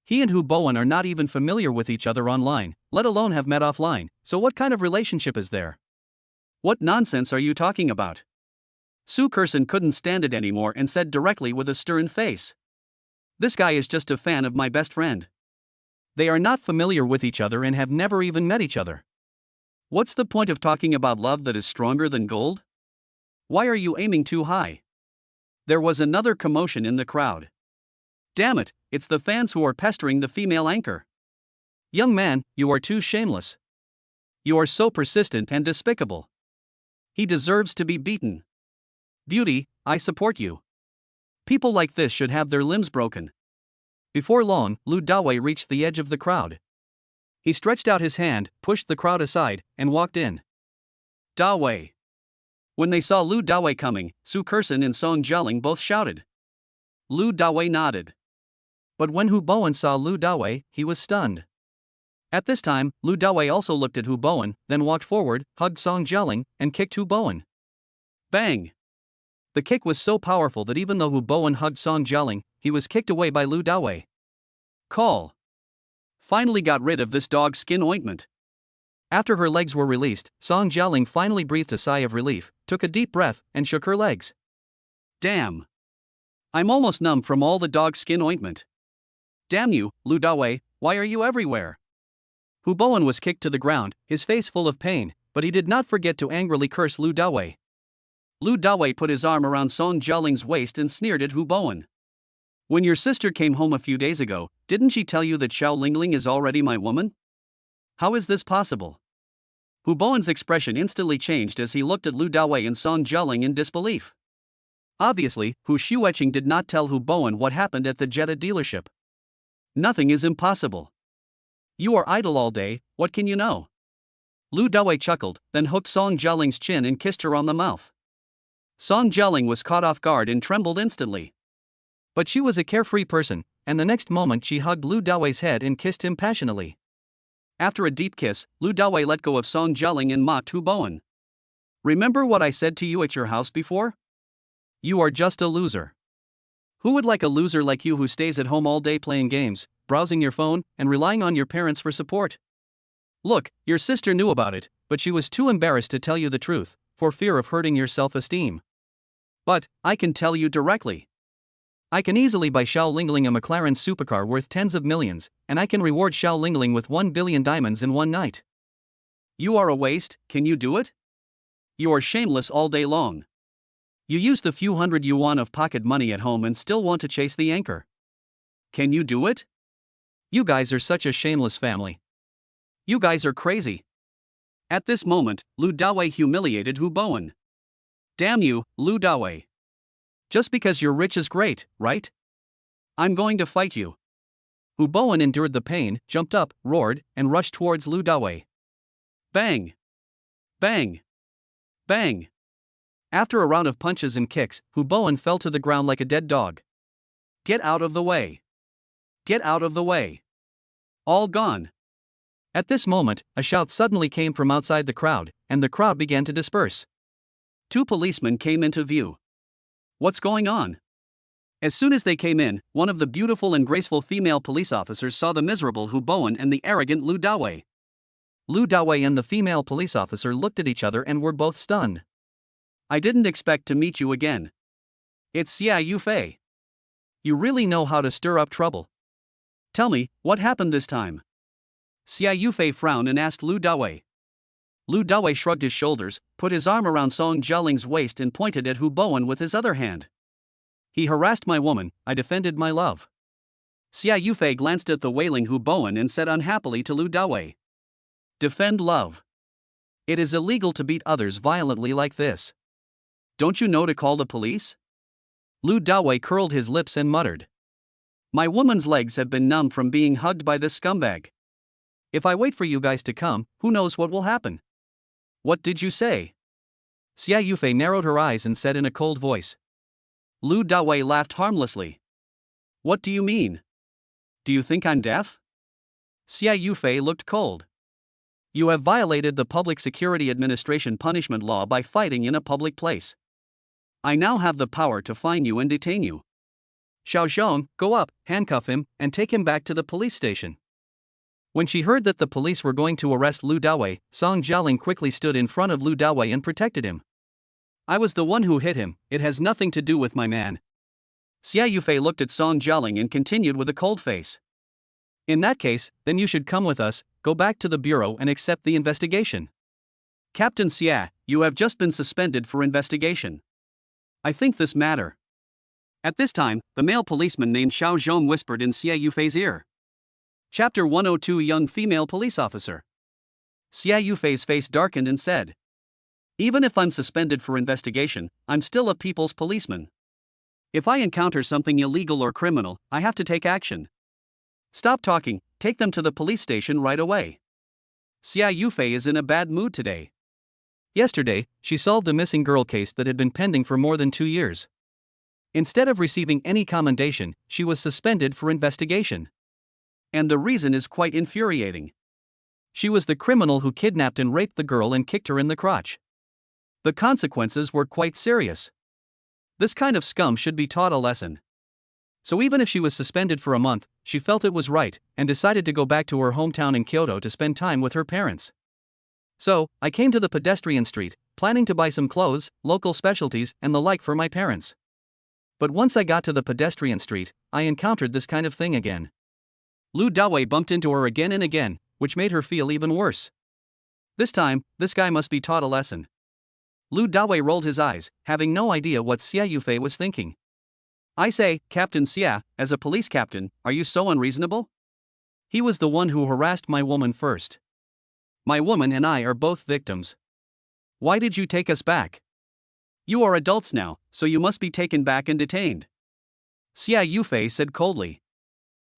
He and Hu Bowen are not even familiar with each other online, let alone have met offline, so what kind of relationship is there? What nonsense are you talking about? Su Kerson couldn't stand it anymore and said directly with a stern face. This guy is just a fan of my best friend. They are not familiar with each other and have never even met each other. What's the point of talking about love that is stronger than gold? Why are you aiming too high? There was another commotion in the crowd. Damn it, it's the fans who are pestering the female anchor. Young man, you are too shameless. You are so persistent and despicable. He deserves to be beaten. Beauty, I support you. People like this should have their limbs broken. Before long, Lu Dawei reached the edge of the crowd. He stretched out his hand, pushed the crowd aside, and walked in. Dawei. When they saw Lu Dawei coming, Su Kerson and Song Jialing both shouted. Lu Dawei nodded. But when Hu Bowen saw Lu Dawei, he was stunned. At this time, Lu Dawei also looked at Hu Bowen, then walked forward, hugged Song Jialing, and kicked Hu Bowen. Bang! The kick was so powerful that even though Hu Bowen hugged Song Jialing, he was kicked away by Lu Dawei. Call. Finally got rid of this dog skin ointment. After her legs were released, Song Jialing finally breathed a sigh of relief, took a deep breath, and shook her legs. Damn. I'm almost numb from all the dog skin ointment. Damn you, Lu Dawei, why are you everywhere? Hu Bowen was kicked to the ground, his face full of pain, but he did not forget to angrily curse Lu Dawei. Lu Dawei put his arm around Song Jialing's waist and sneered at Hu Bowen. When your sister came home a few days ago, didn't she tell you that Xiao Lingling is already my woman? How is this possible? Hu Bowen's expression instantly changed as he looked at Lu Dawei and Song Jialing in disbelief. Obviously, Hu Xueqing did not tell Hu Bowen what happened at the Jetta dealership. Nothing is impossible. You are idle all day, what can you know? Lu Dawei chuckled, then hooked Song Jialing's chin and kissed her on the mouth. Song Jialing was caught off guard and trembled instantly. But she was a carefree person, and the next moment she hugged Lu Dawei's head and kissed him passionately. After a deep kiss, Lu Dawei let go of Song Jialing and mocked Hu Bowen. Remember what I said to you at your house before? You are just a loser. Who would like a loser like you who stays at home all day playing games, browsing your phone, and relying on your parents for support? Look, your sister knew about it, but she was too embarrassed to tell you the truth, for fear of hurting your self-esteem. But, I can tell you directly. I can easily buy Xiao Lingling a McLaren supercar worth tens of millions, and I can reward Xiao Lingling with 1 billion diamonds in one night. You are a waste, can you do it? You are shameless all day long. You use the few hundred yuan of pocket money at home and still want to chase the anchor. Can you do it? You guys are such a shameless family. You guys are crazy. At this moment, Lu Dawei humiliated Hu Bowen. Damn you, Lu Dawei. Just because you're rich is great, right? I'm going to fight you. Hu Bowen endured the pain, jumped up, roared, and rushed towards Lu Dawei. Bang! Bang! Bang! After a round of punches and kicks, Hu Bowen fell to the ground like a dead dog. Get out of the way! Get out of the way! All gone! At this moment, a shout suddenly came from outside the crowd, and the crowd began to disperse. 2 policemen came into view. What's going on? As soon as they came in, one of the beautiful and graceful female police officers saw the miserable Hu Bowen and the arrogant Lu Dawei. Lu Dawei and the female police officer looked at each other and were both stunned. I didn't expect to meet you again. It's Xia Yufei. You really know how to stir up trouble. Tell me, what happened this time? Xia Yufei frowned and asked Lu Dawei. Lu Dawei shrugged his shoulders, put his arm around Song Jialing's waist and pointed at Hu Bowen with his other hand. He harassed my woman, I defended my love. Xia Yufei glanced at the wailing Hu Bowen and said unhappily to Lu Dawei. Defend love. It is illegal to beat others violently like this. Don't you know to call the police? Lu Dawei curled his lips and muttered. My woman's legs have been numb from being hugged by this scumbag. If I wait for you guys to come, who knows what will happen? What did you say? Xia Yufei narrowed her eyes and said in a cold voice. Lu Dawei laughed harmlessly. What do you mean? Do you think I'm deaf? Xia Yufei looked cold. You have violated the Public Security Administration punishment law by fighting in a public place. I now have the power to fine you and detain you. Xiao Zhong, go up, handcuff him, and take him back to the police station. When she heard that the police were going to arrest Lu Dawei, Song Jialing quickly stood in front of Lu Dawei and protected him. I was the one who hit him, it has nothing to do with my man. Xia Yufei looked at Song Jialing and continued with a cold face. In that case, then you should come with us, go back to the bureau and accept the investigation. Captain Xia, you have just been suspended for investigation. I think this matter. At this time, the male policeman named Xiao Zhong whispered in Xia Yufei's ear. Chapter 102 Young Female Police Officer. Xia Yufei's face darkened and said, even if I'm suspended for investigation, I'm still a people's policeman. If I encounter something illegal or criminal, I have to take action. Stop talking, take them to the police station right away. Xia Yufei is in a bad mood today. Yesterday, she solved a missing girl case that had been pending for more than 2 years. Instead of receiving any commendation, she was suspended for investigation. And the reason is quite infuriating. She was the criminal who kidnapped and raped the girl and kicked her in the crotch. The consequences were quite serious. This kind of scum should be taught a lesson. So even if she was suspended for a month, she felt it was right, and decided to go back to her hometown in Kyoto to spend time with her parents. So, I came to the pedestrian street, planning to buy some clothes, local specialties, and the like for my parents. But once I got to the pedestrian street, I encountered this kind of thing again. Lu Dawei bumped into her again and again, which made her feel even worse. This time, this guy must be taught a lesson. Lu Dawei rolled his eyes, having no idea what Xia Yufei was thinking. I say, Captain Xia, as a police captain, are you so unreasonable? He was the one who harassed my woman first. My woman and I are both victims. Why did you take us back? You are adults now, so you must be taken back and detained. Xia Yufei said coldly.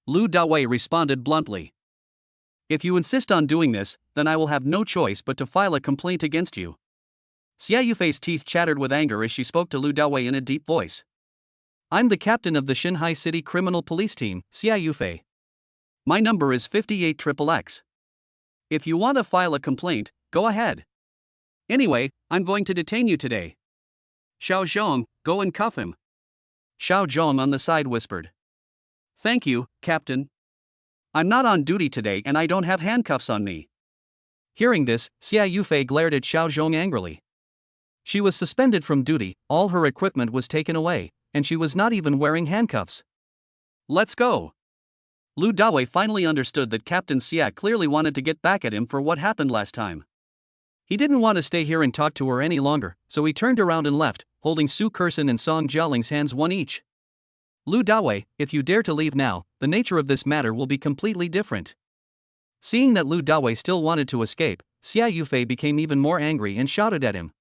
Lu Dawei responded bluntly. If you insist on doing this, then I will have no choice but to file a complaint against you. Xia Yufei's teeth chattered with anger as she spoke to Lu Dawei in a deep voice. I'm the captain of the Shanghai City Criminal Police Team, Xia Yufei. My number is 58XXX. If you want to file a complaint, go ahead. Anyway, I'm going to detain you today. Xiao Zhong, go and cuff him. Xiao Zhong on the side whispered. Thank you, Captain. I'm not on duty today and I don't have handcuffs on me. Hearing this, Xia Yufei glared at Xiao Zhong angrily. She was suspended from duty, all her equipment was taken away, and she was not even wearing handcuffs. Let's go. Lu Dawei finally understood that Captain Xia clearly wanted to get back at him for what happened last time. He didn't want to stay here and talk to her any longer, so he turned around and left, holding Su Kerson and Song Jialing's hands one each. Lu Dawei, if you dare to leave now, the nature of this matter will be completely different. Seeing that Lu Dawei still wanted to escape, Xia Yufei became even more angry and shouted at him.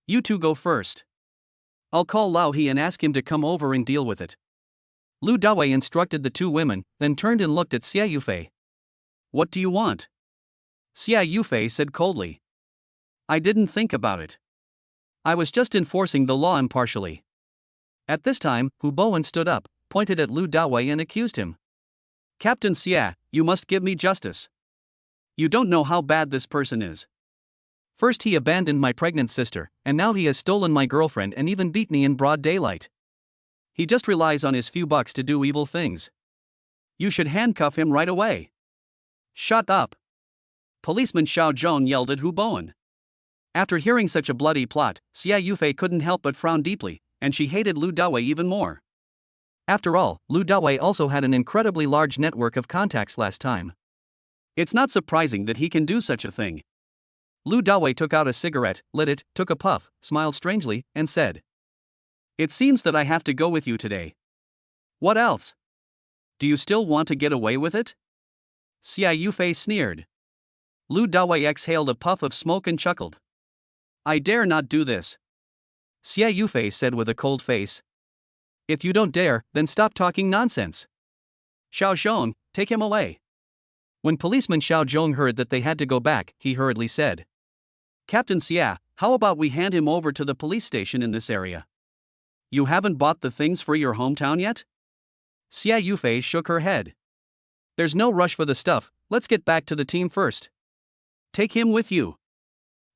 You two go first. I'll call Lao He and ask him to come over and deal with it. Lu Dawei instructed the two women, then turned and looked at Xia Yufei. What do you want? Xia Yufei said coldly. I didn't think about it. I was just enforcing the law impartially. At this time, Hu Bowen stood up, pointed at Lu Dawei and accused him. Captain Xia, you must give me justice. You don't know how bad this person is. First he abandoned my pregnant sister, and now he has stolen my girlfriend and even beat me in broad daylight. He just relies on his few bucks to do evil things. You should handcuff him right away. Shut up. Policeman Xiao Zhong yelled at Hu Bowen. After hearing such a bloody plot, Xia Yufei couldn't help but frown deeply, and she hated Lu Dawei even more. After all, Lu Dawei also had an incredibly large network of contacts last time. It's not surprising that he can do such a thing. Lu Dawei took out a cigarette, lit it, took a puff, smiled strangely, and said, It seems that I have to go with you today. What else? Do you still want to get away with it? Xia Yufei sneered. Lu Dawei exhaled a puff of smoke and chuckled. I dare not do this. Xia Yufei said with a cold face. If you don't dare, then stop talking nonsense. Xiao Zhong, take him away. When policeman Xiao Zhong heard that they had to go back, he hurriedly said. Captain Xia, how about we hand him over to the police station in this area? You haven't bought the things for your hometown yet? Xia Yufei shook her head. There's no rush for the stuff, let's get back to the team first. Take him with you.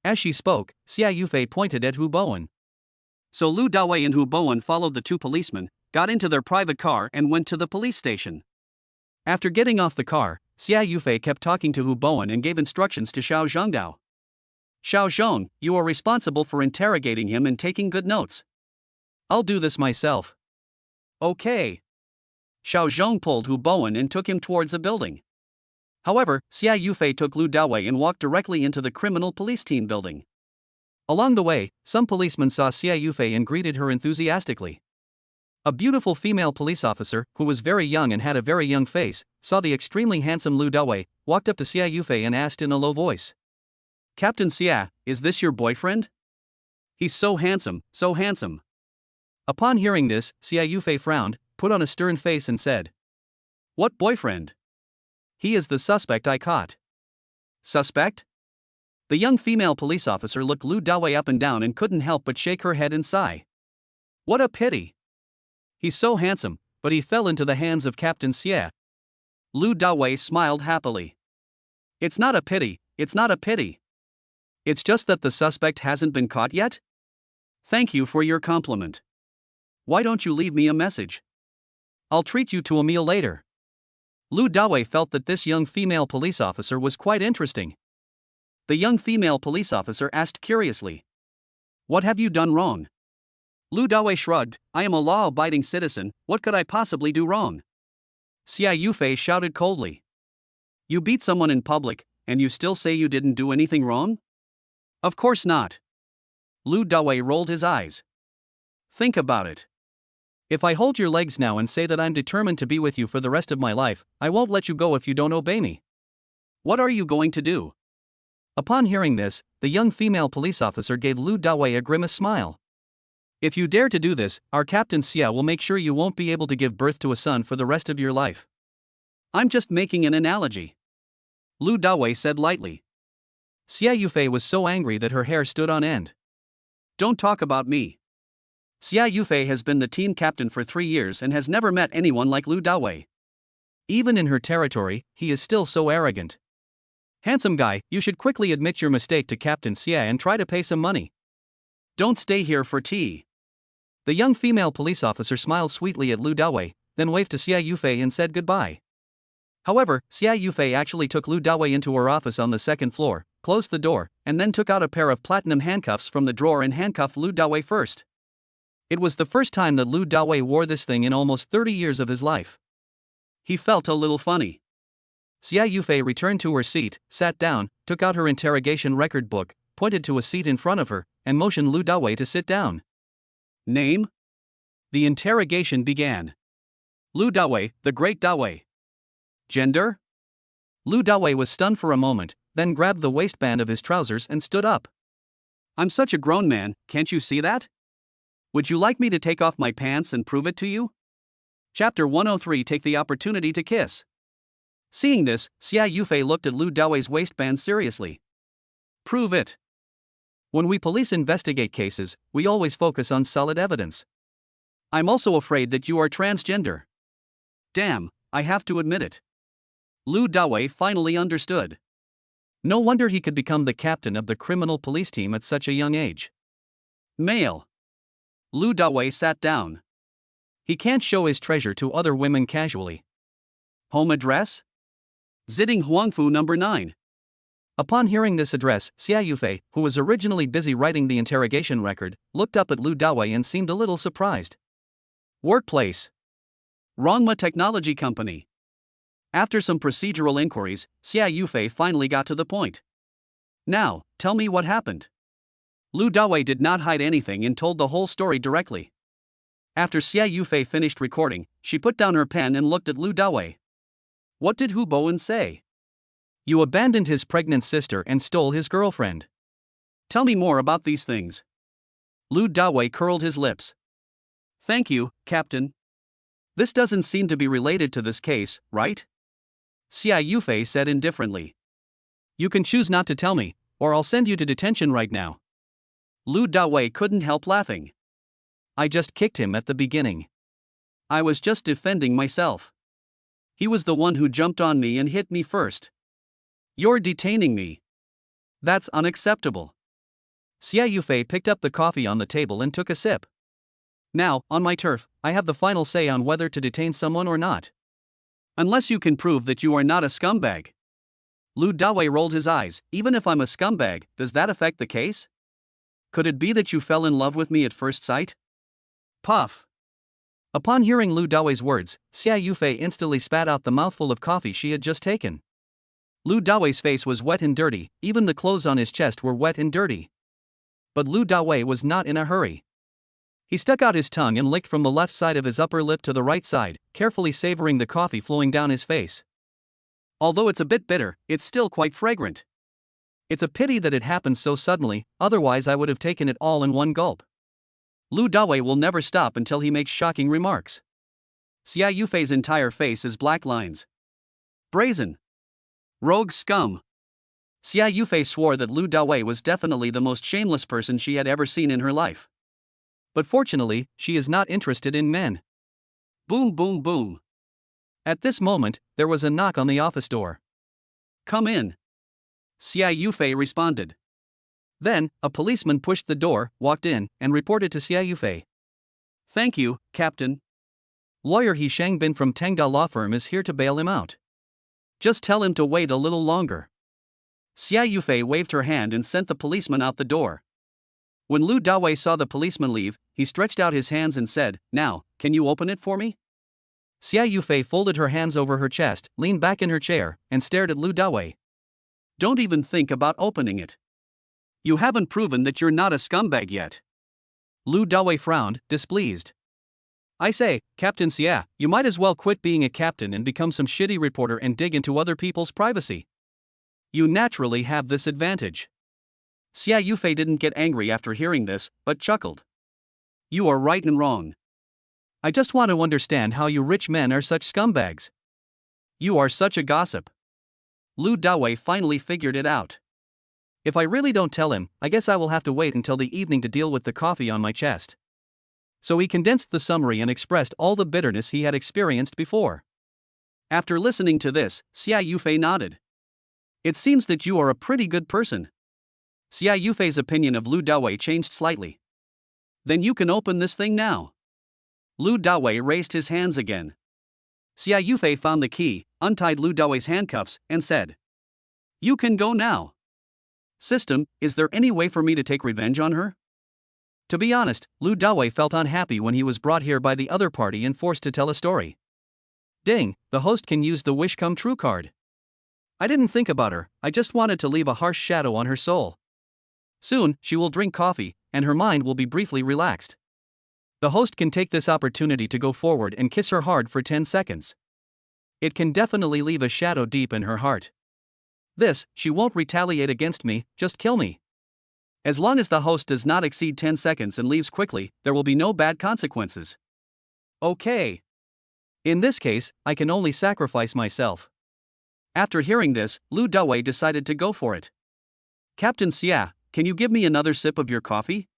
As she spoke, Xia Yufei pointed at Hu Bowen. So Lu Dawei and Hu Bowen followed the two policemen, got into their private car and went to the police station. After getting off the car, Xia Yufei kept talking to Hu Bowen and gave instructions to Xiao Zhongdao. Xiao Zhong, you are responsible for interrogating him and taking good notes. I'll do this myself. Okay. Xiao Zhong pulled Hu Bowen and took him towards a building. However, Xia Yufei took Lu Dawei and walked directly into the criminal police team building. Along the way, some policemen saw Xia Yufei and greeted her enthusiastically. A beautiful female police officer, who was very young and had a very young face, saw the extremely handsome Lu Dawei, walked up to Xia Yufei and asked in a low voice. Captain Xia, is this your boyfriend? He's so handsome, so handsome. Upon hearing this, Xia Yufei frowned, put on a stern face and said. What boyfriend? He is the suspect I caught. Suspect? The young female police officer looked Lu Dawei up and down and couldn't help but shake her head and sigh. What a pity. He's so handsome, but he fell into the hands of Captain Xia. Lu Dawei smiled happily. It's not a pity, it's not a pity. It's just that the suspect hasn't been caught yet? Thank you for your compliment. Why don't you leave me a message? I'll treat you to a meal later. Lu Dawei felt that this young female police officer was quite interesting. The young female police officer asked curiously. What have you done wrong? Lu Dawei shrugged, I am a law-abiding citizen, what could I possibly do wrong? Xia Yufei shouted coldly. You beat someone in public, and you still say you didn't do anything wrong? Of course not. Lu Dawei rolled his eyes. Think about it. If I hold your legs now and say that I'm determined to be with you for the rest of my life, I won't let you go if you don't obey me. What are you going to do? Upon hearing this, the young female police officer gave Lu Dawei a grimace smile. If you dare to do this, our Captain Xia will make sure you won't be able to give birth to a son for the rest of your life. I'm just making an analogy. Lu Dawei said lightly. Xia Yufei was so angry that her hair stood on end. Don't talk about me. Xia Yufei has been the team captain for 3 years and has never met anyone like Lu Dawei. Even in her territory, he is still so arrogant. Handsome guy, you should quickly admit your mistake to Captain Xia and try to pay some money. Don't stay here for tea. The young female police officer smiled sweetly at Lu Dawei, then waved to Xia Yufei and said goodbye. However, Xia Yufei actually took Lu Dawei into her office on the second floor, closed the door, and then took out a pair of platinum handcuffs from the drawer and handcuffed Lu Dawei first. It was the first time that Lu Dawei wore this thing in almost 30 years of his life. He felt a little funny. Xia Yufei returned to her seat, sat down, took out her interrogation record book, pointed to a seat in front of her, and motioned Lu Dawei to sit down. Name? The interrogation began. Lu Dawei, the Great Dawei. Gender? Lu Dawei was stunned for a moment, then grabbed the waistband of his trousers and stood up. I'm such a grown man, can't you see that? Would you like me to take off my pants and prove it to you? Chapter 103 Take the opportunity to kiss. Seeing this, Xia Yufei looked at Lu Dawei's waistband seriously. Prove it. When we police investigate cases, we always focus on solid evidence. I'm also afraid that you are transgender. Damn, I have to admit it. Lu Dawei finally understood. No wonder he could become the captain of the criminal police team at such a young age. Male. Lu Dawei sat down. He can't show his treasure to other women casually. Home address? Ziding Huangfu number 9. Upon hearing this address, Xia Yufei, who was originally busy writing the interrogation record, looked up at Lu Dawei and seemed a little surprised. Workplace. Rongma Technology Company. After some procedural inquiries, Xia Yufei finally got to the point. Now, tell me what happened. Lu Dawei did not hide anything and told the whole story directly. After Xia Yufei finished recording, she put down her pen and looked at Lu Dawei. What did Hu Bowen say? You abandoned his pregnant sister and stole his girlfriend. Tell me more about these things. Lu Dawei curled his lips. Thank you, Captain. This doesn't seem to be related to this case, right? Xia Yufei said indifferently. You can choose not to tell me, or I'll send you to detention right now. Lu Dawei couldn't help laughing. I just kicked him at the beginning. I was just defending myself. He was the one who jumped on me and hit me first. You're detaining me. That's unacceptable. Xia Yufei picked up the coffee on the table and took a sip. Now, on my turf, I have the final say on whether to detain someone or not. Unless you can prove that you are not a scumbag. Lu Dawei rolled his eyes. Even if I'm a scumbag, does that affect the case? Could it be that you fell in love with me at first sight? Puff. Upon hearing Lu Dawei's words, Xia Yufei instantly spat out the mouthful of coffee she had just taken. Lu Dawei's face was wet and dirty, even the clothes on his chest were wet and dirty. But Lu Dawei was not in a hurry. He stuck out his tongue and licked from the left side of his upper lip to the right side, carefully savoring the coffee flowing down his face. Although it's a bit bitter, it's still quite fragrant. It's a pity that it happened so suddenly, otherwise I would have taken it all in one gulp. Lu Dawei will never stop until he makes shocking remarks. Xia Yufei's entire face is black lines. Brazen. Rogue scum. Xia Yufei swore that Lu Dawei was definitely the most shameless person she had ever seen in her life. But fortunately, she is not interested in men. Boom boom boom. At this moment, there was a knock on the office door. Come in. Xia Yufei responded. Then, a policeman pushed the door, walked in, and reported to Xia Yufei. Thank you, Captain. Lawyer He Shangbin from Tengda Law Firm is here to bail him out. Just tell him to wait a little longer. Xia Yufei waved her hand and sent the policeman out the door. When Lu Dawei saw the policeman leave, he stretched out his hands and said, Now, can you open it for me? Xia Yufei folded her hands over her chest, leaned back in her chair, and stared at Lu Dawei. Don't even think about opening it. You haven't proven that you're not a scumbag yet. Lu Dawei frowned, displeased. I say, Captain Xia, you might as well quit being a captain and become some shitty reporter and dig into other people's privacy. You naturally have this advantage. Xia Yufei didn't get angry after hearing this, but chuckled. You are right and wrong. I just want to understand how you rich men are such scumbags. You are such a gossip. Lu Dawei finally figured it out. If I really don't tell him, I guess I will have to wait until the evening to deal with the coffee on my chest. So he condensed the summary and expressed all the bitterness he had experienced before. After listening to this, Xia Yufei nodded. It seems that you are a pretty good person. Xia Yufei's opinion of Lu Dawei changed slightly. Then you can open this thing now. Lu Dawei raised his hands again. Xia Yufei found the key, untied Lu Dawei's handcuffs, and said, You can go now. System, is there any way for me to take revenge on her? To be honest, Lu Dawei felt unhappy when he was brought here by the other party and forced to tell a story. Ding, the host can use the wish come true card. I didn't think about her, I just wanted to leave a harsh shadow on her soul. Soon, she will drink coffee, and her mind will be briefly relaxed. The host can take this opportunity to go forward and kiss her hard for 10 seconds. It can definitely leave a shadow deep in her heart. This, she won't retaliate against me, just kill me. As long as the host does not exceed 10 seconds and leaves quickly, there will be no bad consequences. Okay. In this case, I can only sacrifice myself. After hearing this, Lu Dawei decided to go for it. Captain Xia, can you give me another sip of your coffee?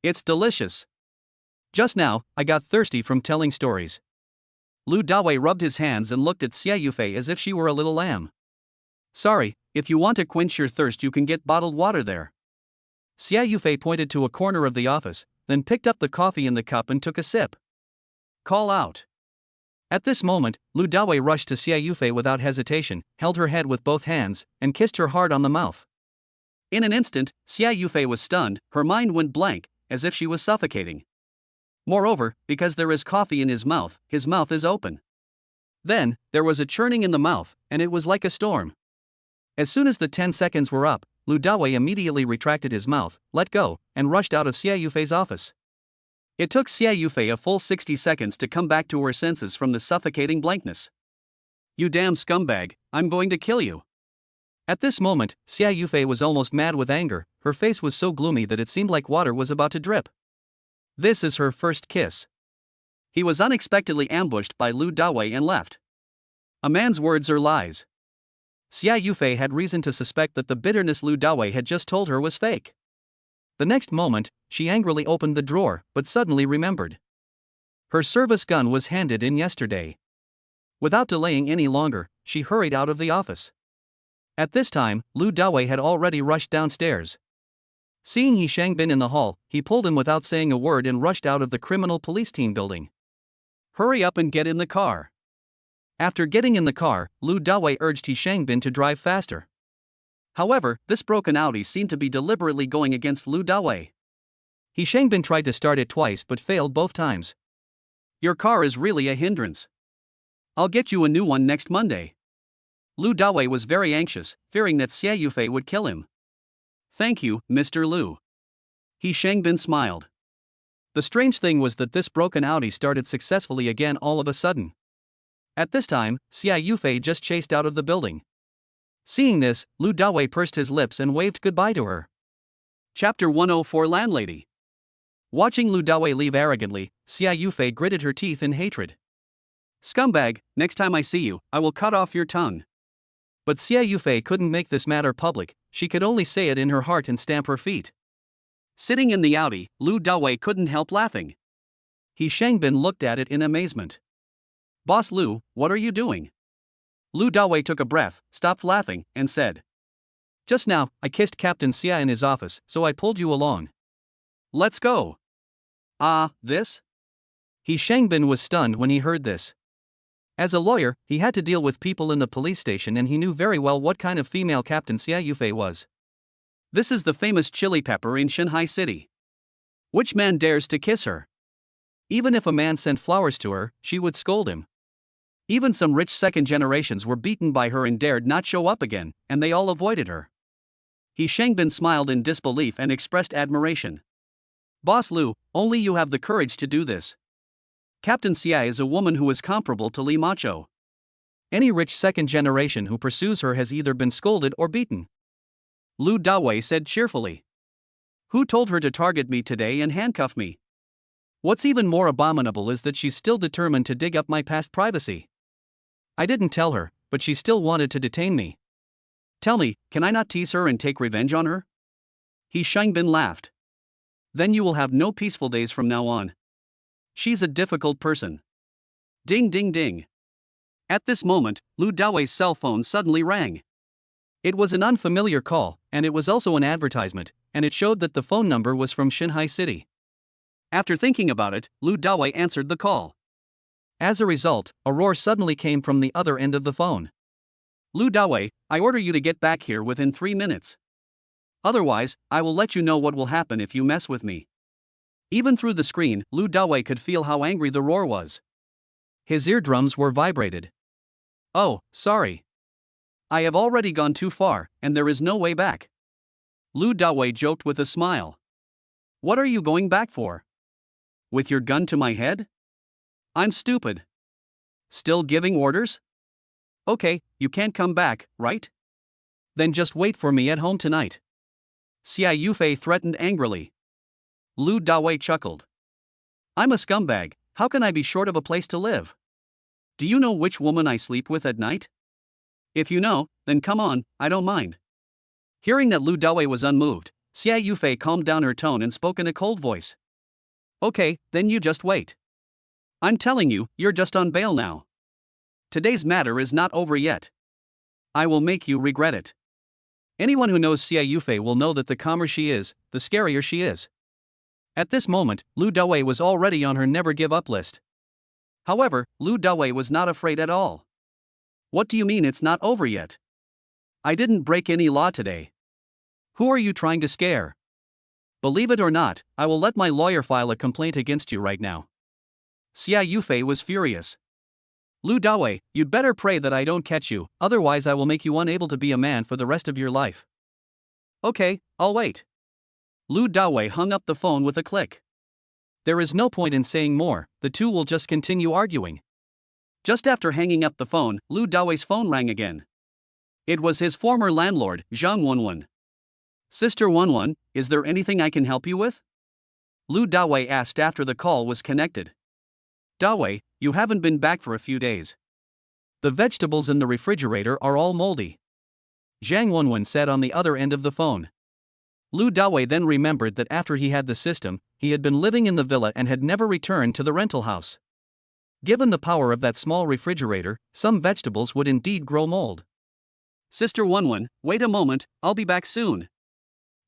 It's delicious. Just now, I got thirsty from telling stories. Lu Dawei rubbed his hands and looked at Xia Yufei as if she were a little lamb. Sorry, if you want to quench your thirst you can get bottled water there. Xia Yufei pointed to a corner of the office, then picked up the coffee in the cup and took a sip. Call out. At this moment, Lu Dawei rushed to Xia Yufei without hesitation, held her head with both hands, and kissed her hard on the mouth. In an instant, Xia Yufei was stunned, her mind went blank, as if she was suffocating. Moreover, because there is coffee in his mouth is open. Then, there was a churning in the mouth, and it was like a storm. As soon as the 10 seconds were up, Lu Dawei immediately retracted his mouth, let go, and rushed out of Xia Yufei's office. It took Xia Yufei a full 60 seconds to come back to her senses from the suffocating blankness. You damn scumbag, I'm going to kill you. At this moment, Xia Yufei was almost mad with anger, her face was so gloomy that it seemed like water was about to drip. This is her first kiss. He was unexpectedly ambushed by Lu Dawei and left. A man's words are lies. Xia Yufei had reason to suspect that the bitterness Lu Dawei had just told her was fake. The next moment, she angrily opened the drawer, but suddenly remembered. Her service gun was handed in yesterday. Without delaying any longer, she hurried out of the office. At this time, Lu Dawei had already rushed downstairs. Seeing He Shangbin in the hall, he pulled him without saying a word and rushed out of the criminal police team building. Hurry up and get in the car. After getting in the car, Lu Dawei urged He Shangbin to drive faster. However, this broken Audi seemed to be deliberately going against Lu Dawei. He Shangbin tried to start it twice but failed both times. Your car is really a hindrance. I'll get you a new one next Monday. Lu Dawei was very anxious, fearing that Xia Yufei would kill him. Thank you, Mr. Lu. He Shangbin smiled. The strange thing was that this broken Audi started successfully again all of a sudden. At this time, Xia Yufei just chased out of the building. Seeing this, Lu Dawei pursed his lips and waved goodbye to her. Chapter 104 Landlady. Watching Lu Dawei leave arrogantly, Xia Yufei gritted her teeth in hatred. Scumbag, next time I see you, I will cut off your tongue. But Xia Yufei couldn't make this matter public, she could only say it in her heart and stamp her feet. Sitting in the Audi, Lu Dawei couldn't help laughing. He Shangbin looked at it in amazement. Boss Lu, what are you doing? Lu Dawei took a breath, stopped laughing, and said. Just now, I kissed Captain Xia in his office, so I pulled you along. Let's go. This? He Shangbin was stunned when he heard this. As a lawyer, he had to deal with people in the police station and he knew very well what kind of female Captain Xia Yufei was. This is the famous chili pepper in Shanghai City. Which man dares to kiss her? Even if a man sent flowers to her, she would scold him. Even some rich second generations were beaten by her and dared not show up again, and they all avoided her. He Shangbin smiled in disbelief and expressed admiration. Boss Lu, only you have the courage to do this. Captain Xia is a woman who is comparable to Li Macho. Any rich second generation who pursues her has either been scolded or beaten. Lu Dawei said cheerfully. Who told her to target me today and handcuff me? What's even more abominable is that she's still determined to dig up my past privacy. I didn't tell her, but she still wanted to detain me. Tell me, can I not tease her and take revenge on her? He Shangbin laughed. Then you will have no peaceful days from now on. She's a difficult person. Ding ding ding. At this moment, Lu Dawei's cell phone suddenly rang. It was an unfamiliar call, and it was also an advertisement, and it showed that the phone number was from Shanghai City. After thinking about it, Lu Dawei answered the call. As a result, a roar suddenly came from the other end of the phone. Lu Dawei, I order you to get back here within 3 minutes. Otherwise, I will let you know what will happen if you mess with me. Even through the screen, Lu Dawei could feel how angry the roar was. His eardrums were vibrated. Oh, sorry. I have already gone too far, and there is no way back. Lu Dawei joked with a smile. What are you going back for? With your gun to my head? I'm stupid. Still giving orders? Okay, you can't come back, right? Then just wait for me at home tonight. Xia Yufei threatened angrily. Lu Dawei chuckled. I'm a scumbag, how can I be short of a place to live? Do you know which woman I sleep with at night? If you know, then come on, I don't mind. Hearing that Lu Dawei was unmoved, Xia Yufei calmed down her tone and spoke in a cold voice. Okay, then you just wait. I'm telling you, you're just on bail now. Today's matter is not over yet. I will make you regret it. Anyone who knows Xia Yufei will know that the calmer she is, the scarier she is. At this moment, Lu Dawei was already on her never-give-up list. However, Lu Dawei was not afraid at all. What do you mean it's not over yet? I didn't break any law today. Who are you trying to scare? Believe it or not, I will let my lawyer file a complaint against you right now. Xia Yufei was furious. Lu Dawei, you'd better pray that I don't catch you, otherwise I will make you unable to be a man for the rest of your life. Okay, I'll wait. Lu Dawei hung up the phone with a click. There is no point in saying more, the two will just continue arguing. Just after hanging up the phone, Lu Dawei's phone rang again. It was his former landlord, Zhang Wenwen. Sister Wenwen, is there anything I can help you with? Lu Dawei asked after the call was connected. Dawei, you haven't been back for a few days. The vegetables in the refrigerator are all moldy. Zhang Wenwen said on the other end of the phone. Lu Dawei then remembered that after he had the system, he had been living in the villa and had never returned to the rental house. Given the power of that small refrigerator, some vegetables would indeed grow mold. Sister Wonwon, wait a moment, I'll be back soon.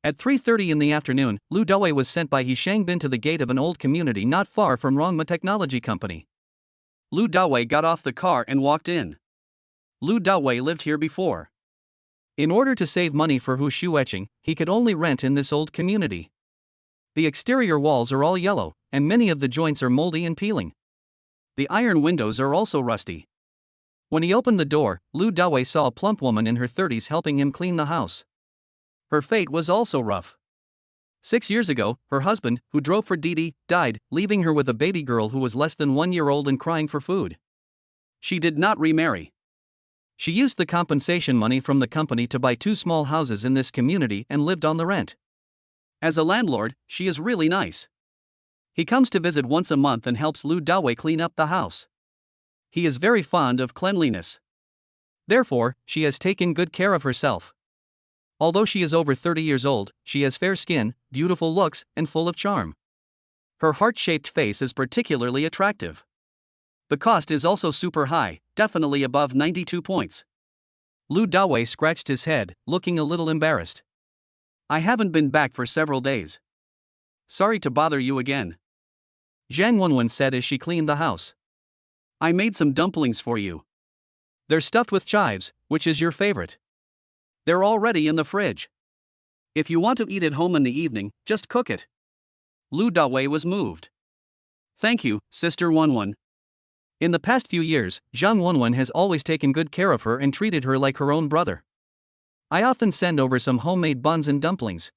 At 3:30 in the afternoon, Lu Dawei was sent by He Shangbin to the gate of an old community not far from Rongma Technology Company. Lu Dawei got off the car and walked in. Lu Dawei lived here before. In order to save money for Hu Shueching, he could only rent in this old community. The exterior walls are all yellow, and many of the joints are moldy and peeling. The iron windows are also rusty. When he opened the door, Lu Dawei saw a plump woman in her 30s helping him clean the house. Her fate was also rough. 6 years ago, her husband, who drove for Didi, died, leaving her with a baby girl who was less than 1 year old and crying for food. She did not remarry. She used the compensation money from the company to buy 2 small houses in this community and lived on the rent. As a landlord, she is really nice. He comes to visit once a month and helps Lu Dawei clean up the house. He is very fond of cleanliness. Therefore, she has taken good care of herself. Although she is over 30 years old, she has fair skin, beautiful looks, and full of charm. Her heart-shaped face is particularly attractive. The cost is also super high, definitely above 92 points. Lu Dawei scratched his head, looking a little embarrassed. I haven't been back for several days. Sorry to bother you again. Zhang Wenwen said as she cleaned the house. I made some dumplings for you. They're stuffed with chives, which is your favorite. They're already in the fridge. If you want to eat at home in the evening, just cook it. Lu Dawei was moved. Thank you, Sister Wonwon. In the past few years, Zhang Wenwen has always taken good care of her and treated her like her own brother. I often send over some homemade buns and dumplings.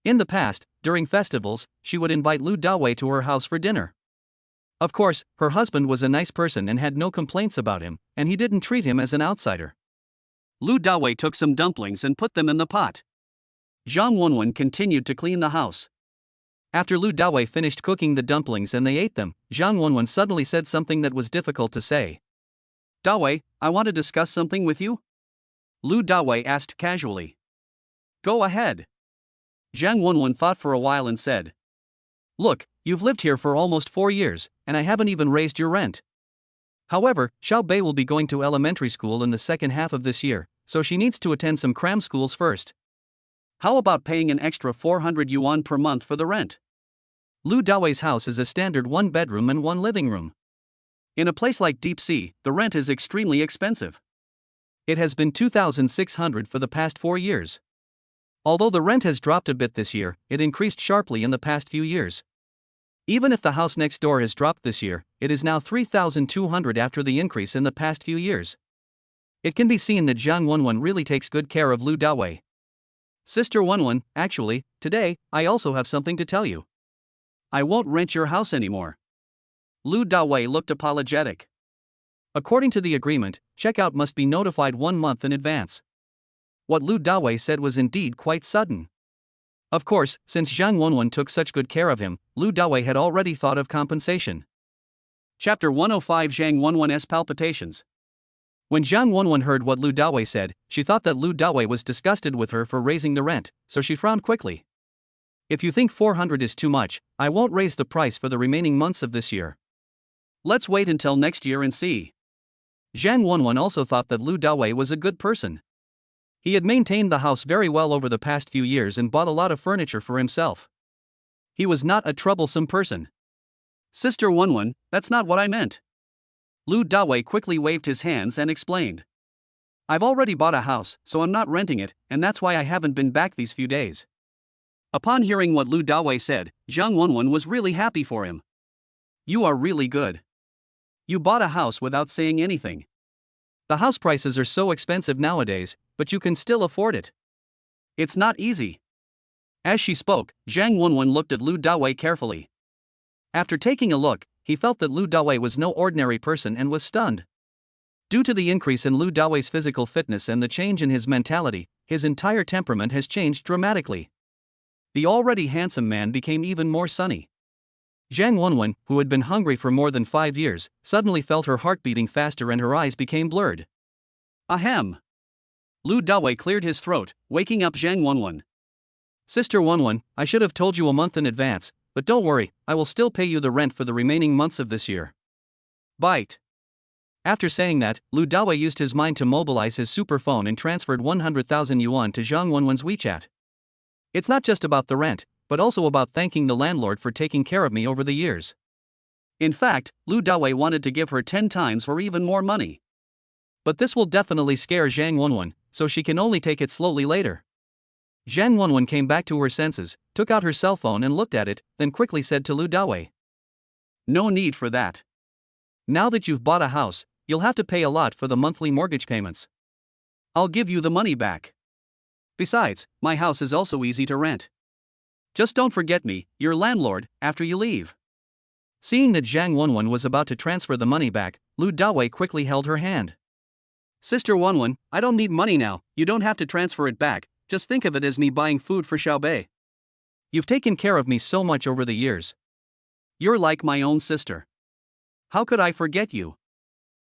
In the past, during festivals, she would invite Lu Dawei to her house for dinner. Of course, her husband was a nice person and had no complaints about him, and he didn't treat him as an outsider. Lu Dawei took some dumplings and put them in the pot. Zhang Wenwen continued to clean the house. After Lu Dawei finished cooking the dumplings and they ate them, Zhang Wenwen suddenly said something that was difficult to say. Dawei, I want to discuss something with you? Lu Dawei asked casually. Go ahead. Zhang Wenwen thought for a while and said. Look, you've lived here for almost 4 years, and I haven't even raised your rent. However, Xiao Bei will be going to elementary school in the second half of this year, so she needs to attend some cram schools first. How about paying an extra 400 yuan per month for the rent? Lu Dawei's house is a standard 1-bedroom and 1 living room. In a place like Deep Sea, the rent is extremely expensive. It has been 2,600 for the past 4 years. Although the rent has dropped a bit this year, it increased sharply in the past few years. Even if the house next door has dropped this year, it is now 3,200 after the increase in the past few years. It can be seen that Zhang Wenwen really takes good care of Lu Dawei. Sister Wenwen, actually, today, I also have something to tell you. I won't rent your house anymore. Lu Dawei looked apologetic. According to the agreement, checkout must be notified 1 month in advance. What Lu Dawei said was indeed quite sudden. Of course, since Zhang Wenwen took such good care of him, Lu Dawei had already thought of compensation. Chapter 105 Zhang Wenwen's Palpitations. When Zhang Wenwen heard what Lu Dawei said, she thought that Lu Dawei was disgusted with her for raising the rent, so she frowned quickly. If you think 400 is too much, I won't raise the price for the remaining months of this year. Let's wait until next year and see. Zhang Wenwen also thought that Lu Dawei was a good person. He had maintained the house very well over the past few years and bought a lot of furniture for himself. He was not a troublesome person. Sister Wenwen, that's not what I meant. Lu Dawei quickly waved his hands and explained. I've already bought a house, so I'm not renting it, and that's why I haven't been back these few days. Upon hearing what Lu Dawei said, Zhang Wenwen was really happy for him. You are really good. You bought a house without saying anything. The house prices are so expensive nowadays, but you can still afford it. It's not easy. As she spoke, Zhang Wenwen looked at Lu Dawei carefully. After taking a look, he felt that Lu Dawei was no ordinary person and was stunned. Due to the increase in Lu Dawei's physical fitness and the change in his mentality, his entire temperament has changed dramatically. The already handsome man became even more sunny. Zhang Wenwen, who had been hungry for more than 5 years, suddenly felt her heart beating faster and her eyes became blurred. Ahem. Lu Dawei cleared his throat, waking up Zhang Wenwen. Sister Wenwen, I should have told you a month in advance, but don't worry, I will still pay you the rent for the remaining months of this year. Bite. After saying that, Lu Dawei used his mind to mobilize his super phone and transferred 100,000 yuan to Zhang Wenwen's WeChat. It's not just about the rent, but also about thanking the landlord for taking care of me over the years. In fact, Lu Dawei wanted to give her 10 times or even more money. But this will definitely scare Zhang Wenwen, so she can only take it slowly later. Zhang Wenwen came back to her senses, took out her cell phone and looked at it, then quickly said to Lu Dawei, "No need for that. Now that you've bought a house, you'll have to pay a lot for the monthly mortgage payments. I'll give you the money back. Besides, my house is also easy to rent. Just don't forget me, your landlord, after you leave." Seeing that Zhang Wenwen was about to transfer the money back, Lu Dawei quickly held her hand. "Sister Wenwen, I don't need money now, you don't have to transfer it back, just think of it as me buying food for Xiaobei. You've taken care of me so much over the years. You're like my own sister. How could I forget you?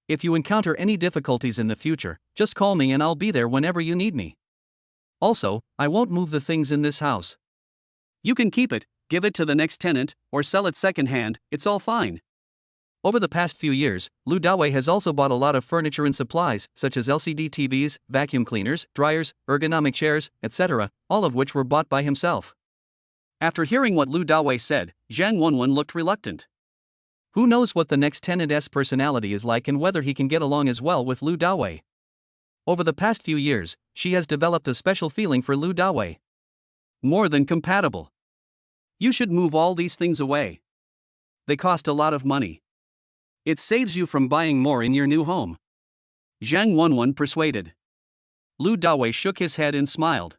If you encounter any difficulties in the future, just call me and I'll be there whenever you need me. Also, I won't move the things in this house. You can keep it, give it to the next tenant, or sell it second-hand, it's all fine." Over the past few years, Lu Dawei has also bought a lot of furniture and supplies, such as LCD TVs, vacuum cleaners, dryers, ergonomic chairs, etc., all of which were bought by himself. After hearing what Lu Dawei said, Zhang Wenwen looked reluctant. Who knows what the next tenant's personality is like and whether he can get along as well with Lu Dawei. Over the past few years, she has developed a special feeling for Lu Dawei. More than compatible. You should move all these things away. They cost a lot of money. It saves you from buying more in your new home. Zhang Wenwen persuaded. Lu Dawei shook his head and smiled.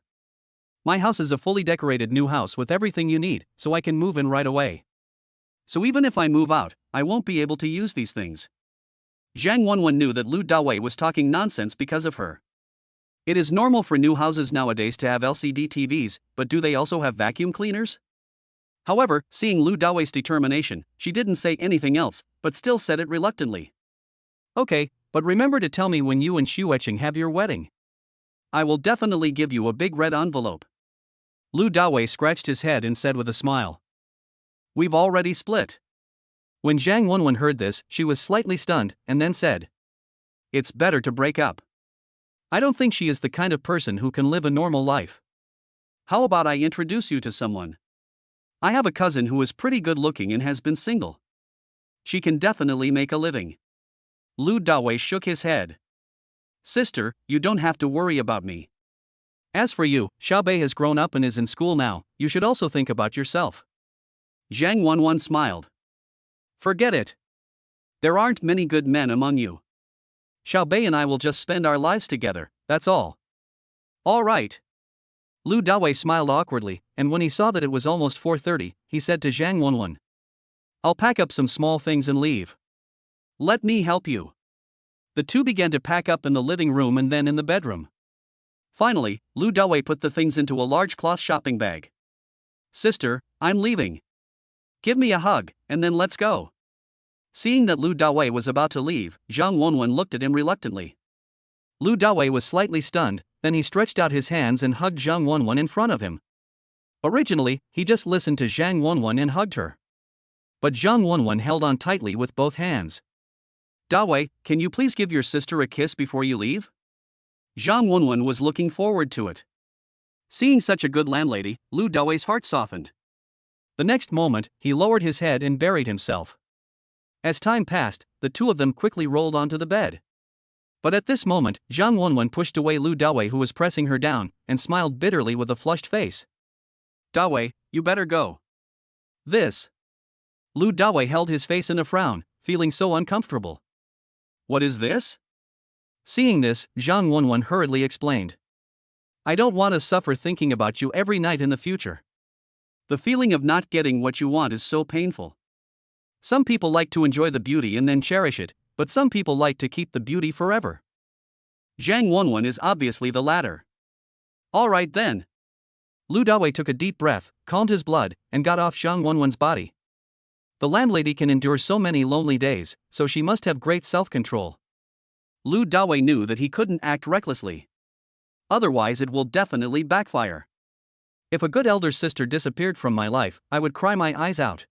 "My house is a fully decorated new house with everything you need, so I can move in right away. So even if I move out, I won't be able to use these things." Zhang Wenwen knew that Lu Dawei was talking nonsense because of her. It is normal for new houses nowadays to have LCD TVs, but do they also have vacuum cleaners? However, seeing Lu Dawei's determination, she didn't say anything else, but still said it reluctantly. "Okay, but remember to tell me when you and Xueqing have your wedding. I will definitely give you a big red envelope." Lu Dawei scratched his head and said with a smile, "We've already split." When Zhang Wenwen heard this, she was slightly stunned, and then said, "It's better to break up. I don't think she is the kind of person who can live a normal life. How about I introduce you to someone? I have a cousin who is pretty good looking and has been single. She can definitely make a living." Lu Dawei shook his head. "Sister, you don't have to worry about me. As for you, Xiaobei has grown up and is in school now, you should also think about yourself." Zhang Wenwen smiled. "Forget it. There aren't many good men among you. Xiaobei and I will just spend our lives together, that's all." "All right." Lu Dawei smiled awkwardly, and when he saw that it was almost 4:30, he said to Zhang Wenwen, "I'll pack up some small things and leave. Let me help you." The two began to pack up in the living room and then in the bedroom. Finally, Lu Dawei put the things into a large cloth shopping bag. "Sister, I'm leaving. Give me a hug, and then let's go." Seeing that Lu Dawei was about to leave, Zhang Wenwen looked at him reluctantly. Lu Dawei was slightly stunned, then he stretched out his hands and hugged Zhang Wenwen in front of him. Originally, he just listened to Zhang Wenwen and hugged her. But Zhang Wenwen held on tightly with both hands. "Dawei, can you please give your sister a kiss before you leave?" Zhang Wenwen was looking forward to it. Seeing such a good landlady, Lu Dawei's heart softened. The next moment, he lowered his head and buried himself. As time passed, the two of them quickly rolled onto the bed. But at this moment, Zhang Wenwen pushed away Lu Dawei, who was pressing her down, and smiled bitterly with a flushed face. "Dawei, you better go." "This." Lu Dawei held his face in a frown, feeling so uncomfortable. "What is this?" Seeing this, Zhang Wenwen hurriedly explained. "I don't want to suffer thinking about you every night in the future. The feeling of not getting what you want is so painful. Some people like to enjoy the beauty and then cherish it, but some people like to keep the beauty forever. Zhang Wenwen is obviously the latter." "All right then." Lu Dawei took a deep breath, calmed his blood, and got off Zhang Wenwen's body. The landlady can endure so many lonely days, so she must have great self-control. Lu Dawei knew that he couldn't act recklessly. Otherwise it will definitely backfire. If a good elder sister disappeared from my life, I would cry my eyes out.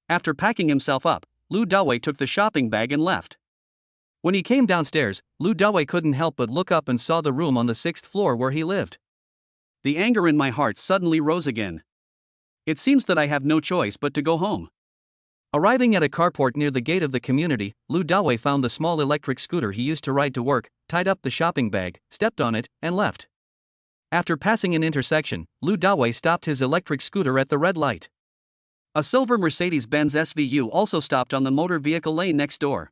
After packing himself up, Lu Dawei took the shopping bag and left. When he came downstairs, Lu Dawei couldn't help but look up and saw the room on the 6th floor where he lived. The anger in my heart suddenly rose again. It seems that I have no choice but to go home. Arriving at a carport near the gate of the community, Lu Dawei found the small electric scooter he used to ride to work, tied up the shopping bag, stepped on it, and left. After passing an intersection, Lu Dawei stopped his electric scooter at the red light. A silver Mercedes-Benz SVU also stopped on the motor vehicle lane next door.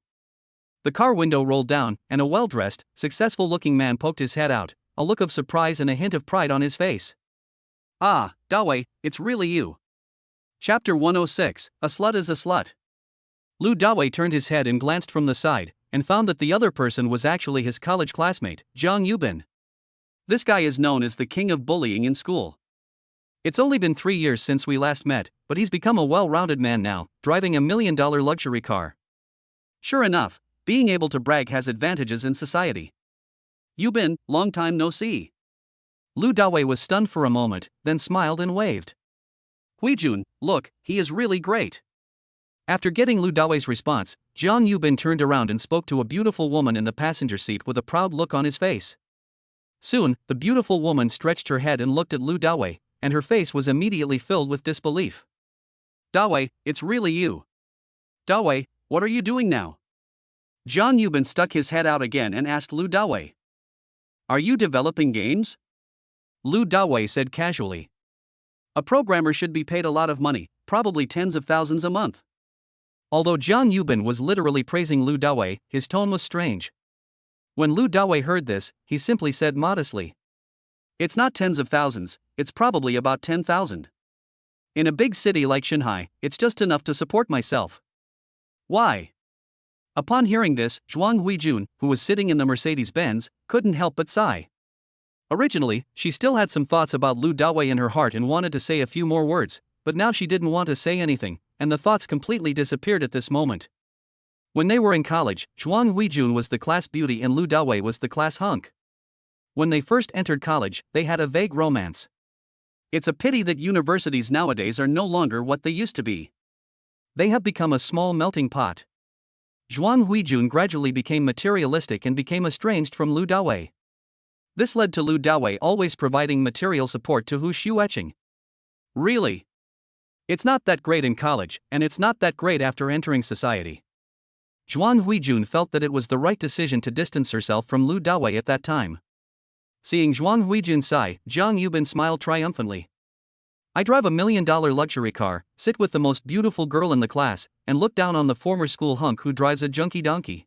The car window rolled down, and a well-dressed, successful-looking man poked his head out, a look of surprise and a hint of pride on his face. Ah, Dawei, it's really you. Chapter 106, A Slut is a Slut. Lu Dawei turned his head and glanced from the side, and found that the other person was actually his college classmate, Zhang Yubin. This guy is known as the king of bullying in school. It's only been 3 years since we last met, but he's become a well-rounded man now, driving a $1 million luxury car. Sure enough, being able to brag has advantages in society. Yubin, long time no see. Lu Dawei was stunned for a moment, then smiled and waved. Huijun, look, he is really great. After getting Lu Dawei's response, Zhang Yubin turned around and spoke to a beautiful woman in the passenger seat with a proud look on his face. Soon, the beautiful woman stretched her head and looked at Lu Dawei, and her face was immediately filled with disbelief. Dawei, it's really you. Dawei, what are you doing now? Zhang Yubin stuck his head out again and asked Lu Dawei. Are you developing games? Lu Dawei said casually. A programmer should be paid a lot of money, probably tens of thousands a month. Although Zhang Yubin was literally praising Lu Dawei, his tone was strange. When Lu Dawei heard this, he simply said modestly. It's not tens of thousands, it's probably about 10,000. In a big city like Shanghai, it's just enough to support myself. Why? Upon hearing this, Zhuang Huijun, who was sitting in the Mercedes-Benz, couldn't help but sigh. Originally, she still had some thoughts about Lu Dawei in her heart and wanted to say a few more words, but now she didn't want to say anything, and the thoughts completely disappeared at this moment. When they were in college, Zhuang Huijun was the class beauty and Lu Dawei was the class hunk. When they first entered college, they had a vague romance. It's a pity that universities nowadays are no longer what they used to be. They have become a small melting pot. Zhuang Huijun gradually became materialistic and became estranged from Lu Dawei. This led to Lu Dawei always providing material support to Hu Xueqing. Really? It's not that great in college, and it's not that great after entering society. Zhuang Huijun felt that it was the right decision to distance herself from Lu Dawei at that time. Seeing Zhuang Huijun sigh, Zhang Yubin smiled triumphantly. I drive a $1 million luxury car, sit with the most beautiful girl in the class, and look down on the former school hunk who drives a junky donkey.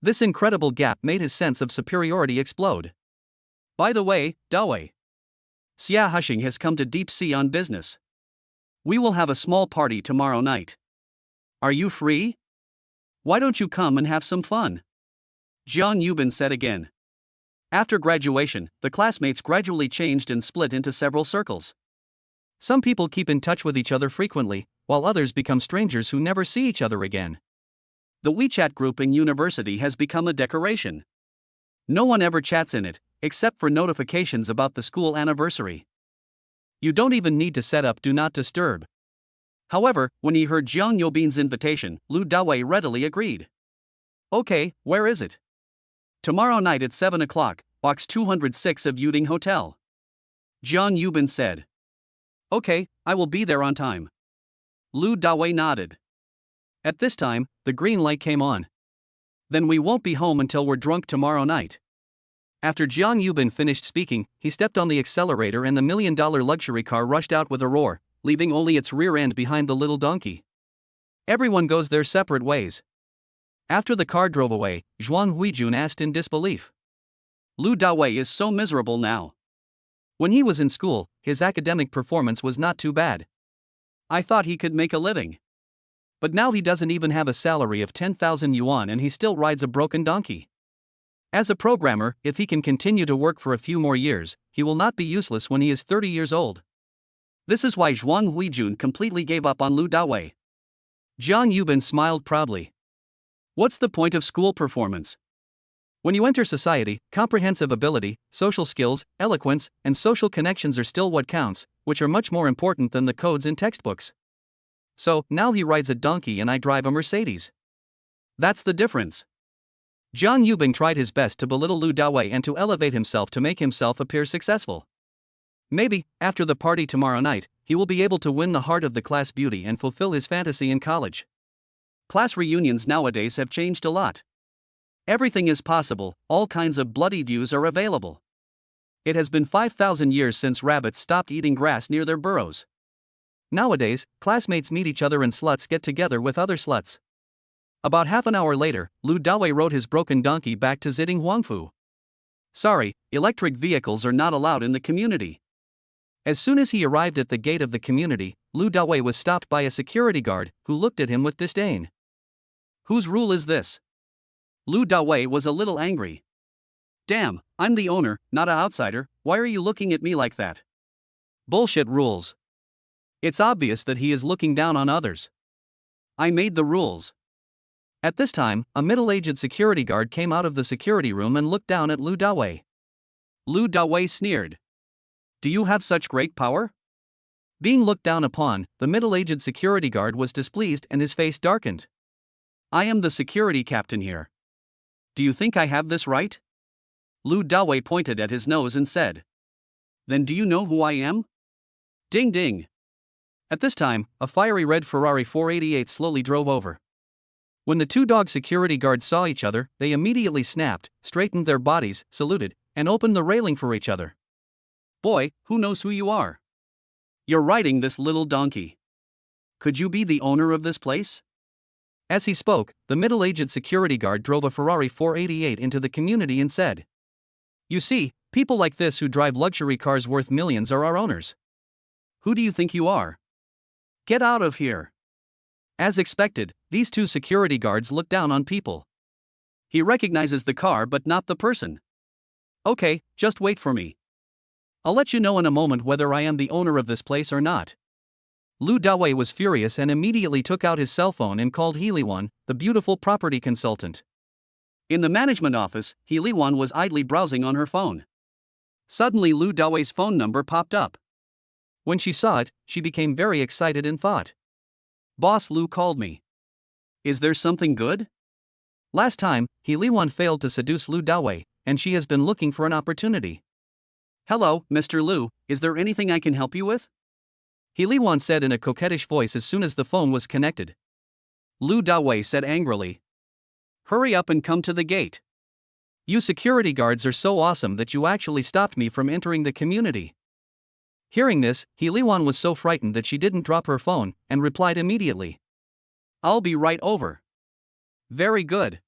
This incredible gap made his sense of superiority explode. By the way, Dawei. Xia Hushing has come to Deep Sea on business. We will have a small party tomorrow night. Are you free? Why don't you come and have some fun? Zhang Yubin said again. After graduation, the classmates gradually changed and split into several circles. Some people keep in touch with each other frequently, while others become strangers who never see each other again. The WeChat group in university has become a decoration. No one ever chats in it, except for notifications about the school anniversary. You don't even need to set up Do Not Disturb. However, when he heard Zhang Yubin's invitation, Lu Dawei readily agreed. Okay, where is it? Tomorrow night at 7 o'clock, box 206 of Yuding Hotel. Zhang Yubin said. Okay, I will be there on time. Lu Dawei nodded. At this time, the green light came on. Then we won't be home until we're drunk tomorrow night. After Zhang Yubin finished speaking, he stepped on the accelerator and the $1 million luxury car rushed out with a roar, leaving only its rear end behind the little donkey. Everyone goes their separate ways. After the car drove away, Zhuang Huijun asked in disbelief. Lu Dawei is so miserable now. When he was in school, his academic performance was not too bad. I thought he could make a living. But now he doesn't even have a salary of 10,000 yuan and he still rides a broken donkey. As a programmer, if he can continue to work for a few more years, he will not be useless when he is 30 years old. This is why Zhuang Huijun completely gave up on Lu Dawei. Zhang Yubin smiled proudly. What's the point of school performance? When you enter society, comprehensive ability, social skills, eloquence, and social connections are still what counts, which are much more important than the codes in textbooks. So, now he rides a donkey and I drive a Mercedes. That's the difference. Jiang Yubing tried his best to belittle Lu Dawei and to elevate himself to make himself appear successful. Maybe, after the party tomorrow night, he will be able to win the heart of the class beauty and fulfill his fantasy in college. Class reunions nowadays have changed a lot. Everything is possible, all kinds of bloody views are available. It has been 5,000 years since rabbits stopped eating grass near their burrows. Nowadays, classmates meet each other and sluts get together with other sluts. About half an hour later, Lu Dawei rode his broken donkey back to Ziding Huangfu. Sorry, electric vehicles are not allowed in the community. As soon as he arrived at the gate of the community, Lu Dawei was stopped by a security guard, who looked at him with disdain. Whose rule is this? Lu Dawei was a little angry. Damn, I'm the owner, not an outsider, why are you looking at me like that? Bullshit rules. It's obvious that he is looking down on others. I made the rules. At this time, a middle-aged security guard came out of the security room and looked down at Lu Dawei. Lu Dawei sneered. Do you have such great power? Being looked down upon, the middle-aged security guard was displeased and his face darkened. I am the security captain here. Do you think I have this right? Lu Dawei pointed at his nose and said. Then do you know who I am? Ding ding. At this time, a fiery red Ferrari 488 slowly drove over. When the two dog security guards saw each other, they immediately snapped, straightened their bodies, saluted, and opened the railing for each other. Boy, who knows who you are? You're riding this little donkey. Could you be the owner of this place? As he spoke, the middle-aged security guard drove a Ferrari 488 into the community and said, You see, people like this who drive luxury cars worth millions are our owners. Who do you think you are? Get out of here. As expected, these two security guards look down on people. He recognizes the car but not the person. Okay, just wait for me. I'll let you know in a moment whether I am the owner of this place or not. Lu Dawei was furious and immediately took out his cell phone and called He Liwan, the beautiful property consultant. In the management office, He Liwan was idly browsing on her phone. Suddenly Lu Dawei's phone number popped up. When she saw it, she became very excited and thought. Boss Lu called me. Is there something good? Last time, He Liwan failed to seduce Lu Dawei, and she has been looking for an opportunity. Hello, Mr. Lu, is there anything I can help you with? He Liwan said in a coquettish voice as soon as the phone was connected. Lu Dawei said angrily. Hurry up and come to the gate. You security guards are so awesome that you actually stopped me from entering the community. Hearing this, He Liwan was so frightened that she didn't drop her phone, and replied immediately. I'll be right over. Very good.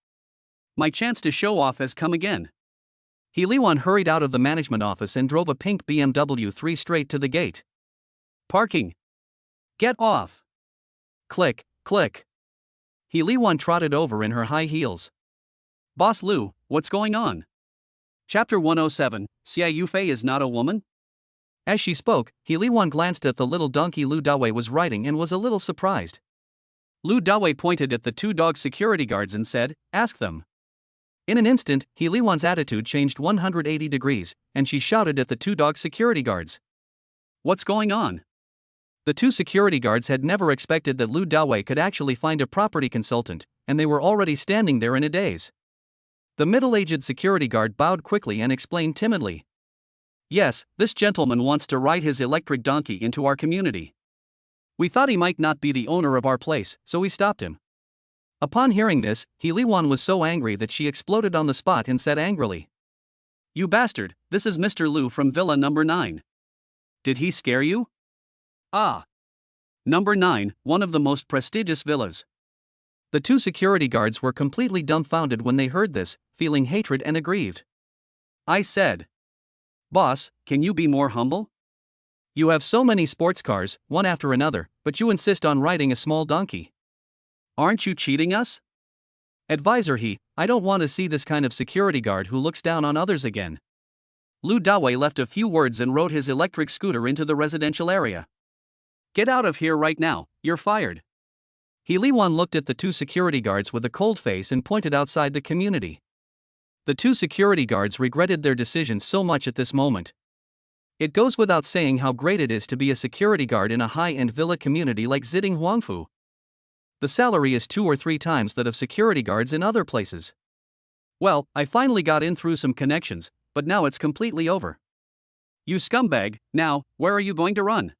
My chance to show off has come again. He Liwan hurried out of the management office and drove a pink BMW 3 straight to the gate. Parking. Get off. Click, click. He Liwan trotted over in her high heels. Boss Lu, what's going on? Chapter 107, Xia Yufei is not a woman? As she spoke, He Liwan glanced at the little donkey Lu Dawei was riding and was a little surprised. Lu Dawei pointed at the two dog security guards and said, Ask them. In an instant, He Liwan's attitude changed 180 degrees, and she shouted at the two dog security guards. What's going on? The two security guards had never expected that Lu Dawei could actually find a property consultant, and they were already standing there in a daze. The middle-aged security guard bowed quickly and explained timidly. Yes, this gentleman wants to ride his electric donkey into our community. We thought he might not be the owner of our place, so we stopped him. Upon hearing this, He Liwan was so angry that she exploded on the spot and said angrily. You bastard, this is Mr. Lu from Villa number 9. Did he scare you? Ah. Number 9, one of the most prestigious villas. The two security guards were completely dumbfounded when they heard this, feeling hatred and aggrieved. I said. Boss, can you be more humble? You have so many sports cars, one after another, but you insist on riding a small donkey. Aren't you cheating us? Advisor I don't want to see this kind of security guard who looks down on others again. Lu Dawei left a few words and rode his electric scooter into the residential area. Get out of here right now, you're fired. He Liwan looked at the two security guards with a cold face and pointed outside the community. The two security guards regretted their decision so much at this moment. It goes without saying how great it is to be a security guard in a high-end villa community like Ziding Huangfu. The salary is 2 or 3 times that of security guards in other places. Well, I finally got in through some connections, but now it's completely over. You scumbag, now, where are you going to run?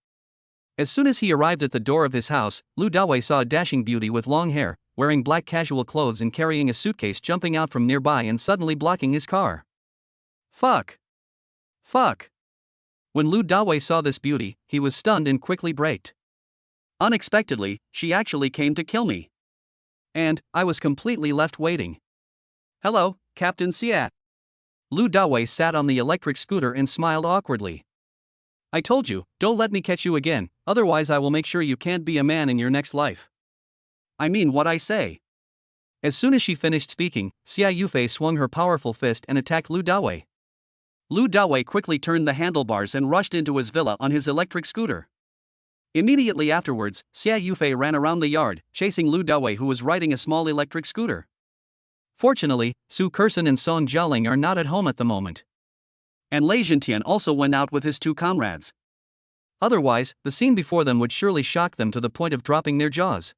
As soon as he arrived at the door of his house, Lu Dawei saw a dashing beauty with long hair, wearing black casual clothes and carrying a suitcase jumping out from nearby and suddenly blocking his car. Fuck! Fuck! When Lu Dawei saw this beauty, he was stunned and quickly braked. Unexpectedly, she actually came to kill me. And I was completely left waiting. Hello, Captain Xia. Lu Dawei sat on the electric scooter and smiled awkwardly. I told you, don't let me catch you again, otherwise I will make sure you can't be a man in your next life. I mean what I say. As soon as she finished speaking, Xia Yufei swung her powerful fist and attacked Lu Dawei. Lu Dawei quickly turned the handlebars and rushed into his villa on his electric scooter. Immediately afterwards, Xia Yufei ran around the yard, chasing Lu Dawei who was riding a small electric scooter. Fortunately, Su Kersen and Song Jialing are not at home at the moment. And Lei Zhentian also went out with his 2 comrades. Otherwise, the scene before them would surely shock them to the point of dropping their jaws.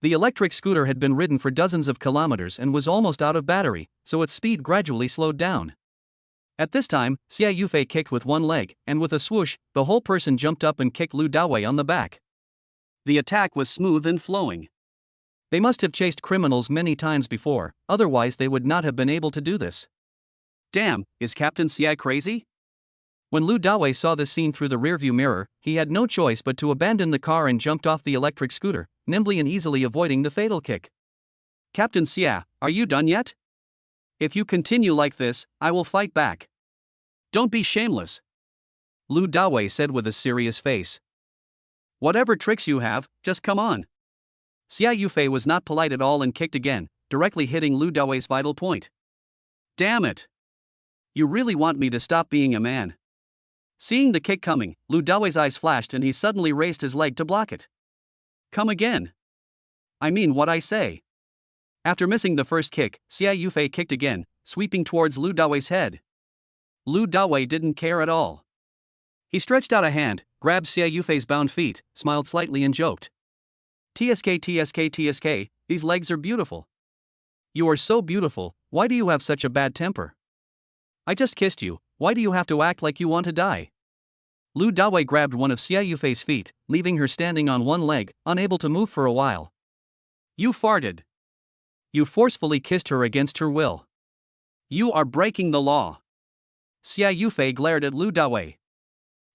The electric scooter had been ridden for dozens of kilometers and was almost out of battery, so its speed gradually slowed down. At this time, Xia Yufei kicked with one leg, and with a swoosh, the whole person jumped up and kicked Lu Dawei on the back. The attack was smooth and flowing. They must have chased criminals many times before, otherwise they would not have been able to do this. Damn, is Captain Xia crazy? When Lu Dawei saw this scene through the rearview mirror, he had no choice but to abandon the car and jumped off the electric scooter, nimbly and easily avoiding the fatal kick. Captain Xia, are you done yet? If you continue like this, I will fight back. Don't be shameless. Lu Dawei said with a serious face. Whatever tricks you have, just come on. Xia Yufei was not polite at all and kicked again, directly hitting Lu Dawei's vital point. Damn it! You really want me to stop being a man? Seeing the kick coming, Lu Dawei's eyes flashed and he suddenly raised his leg to block it. Come again. I mean what I say. After missing the first kick, Xia Yufei kicked again, sweeping towards Lu Dawei's head. Lu Dawei didn't care at all. He stretched out a hand, grabbed Xia Yufei's bound feet, smiled slightly and joked. TSK TSK TSK, these legs are beautiful. You are so beautiful, why do you have such a bad temper? I just kissed you, why do you have to act like you want to die? Lu Dawei grabbed one of Xia Yufei's feet, leaving her standing on one leg, unable to move for a while. You farted. You forcefully kissed her against her will. You are breaking the law. Xia Yufei glared at Lu Dawei.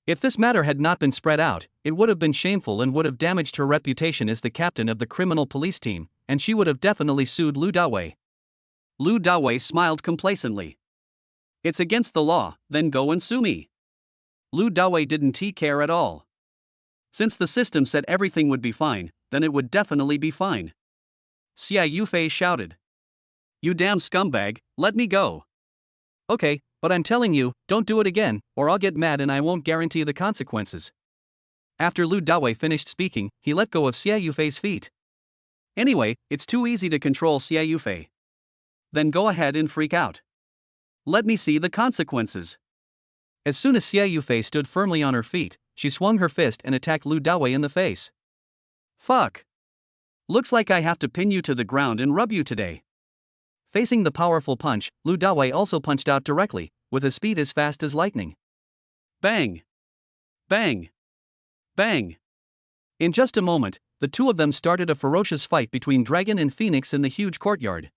If this matter had not been spread out, it would have been shameful and would have damaged her reputation as the captain of the criminal police team, and she would have definitely sued Lu Dawei. Lu Dawei smiled complacently. It's against the law, then go and sue me. Lu Dawei didn't care at all. Since the system said everything would be fine, then it would definitely be fine. Xia Yufei shouted. You damn scumbag, let me go. Okay, but I'm telling you, don't do it again, or I'll get mad and I won't guarantee the consequences. After Lu Dawei finished speaking, he let go of Xia Yufei's feet. Anyway, it's too easy to control Xia Yufei. Then go ahead and freak out. Let me see the consequences. As soon as Xia Yufei stood firmly on her feet, she swung her fist and attacked Lu Dawei in the face. Fuck. Looks like I have to pin you to the ground and rub you today. Facing the powerful punch, Lu Dawei also punched out directly, with a speed as fast as lightning. Bang! Bang! Bang! In just a moment, the two of them started a ferocious fight between Dragon and Phoenix in the huge courtyard.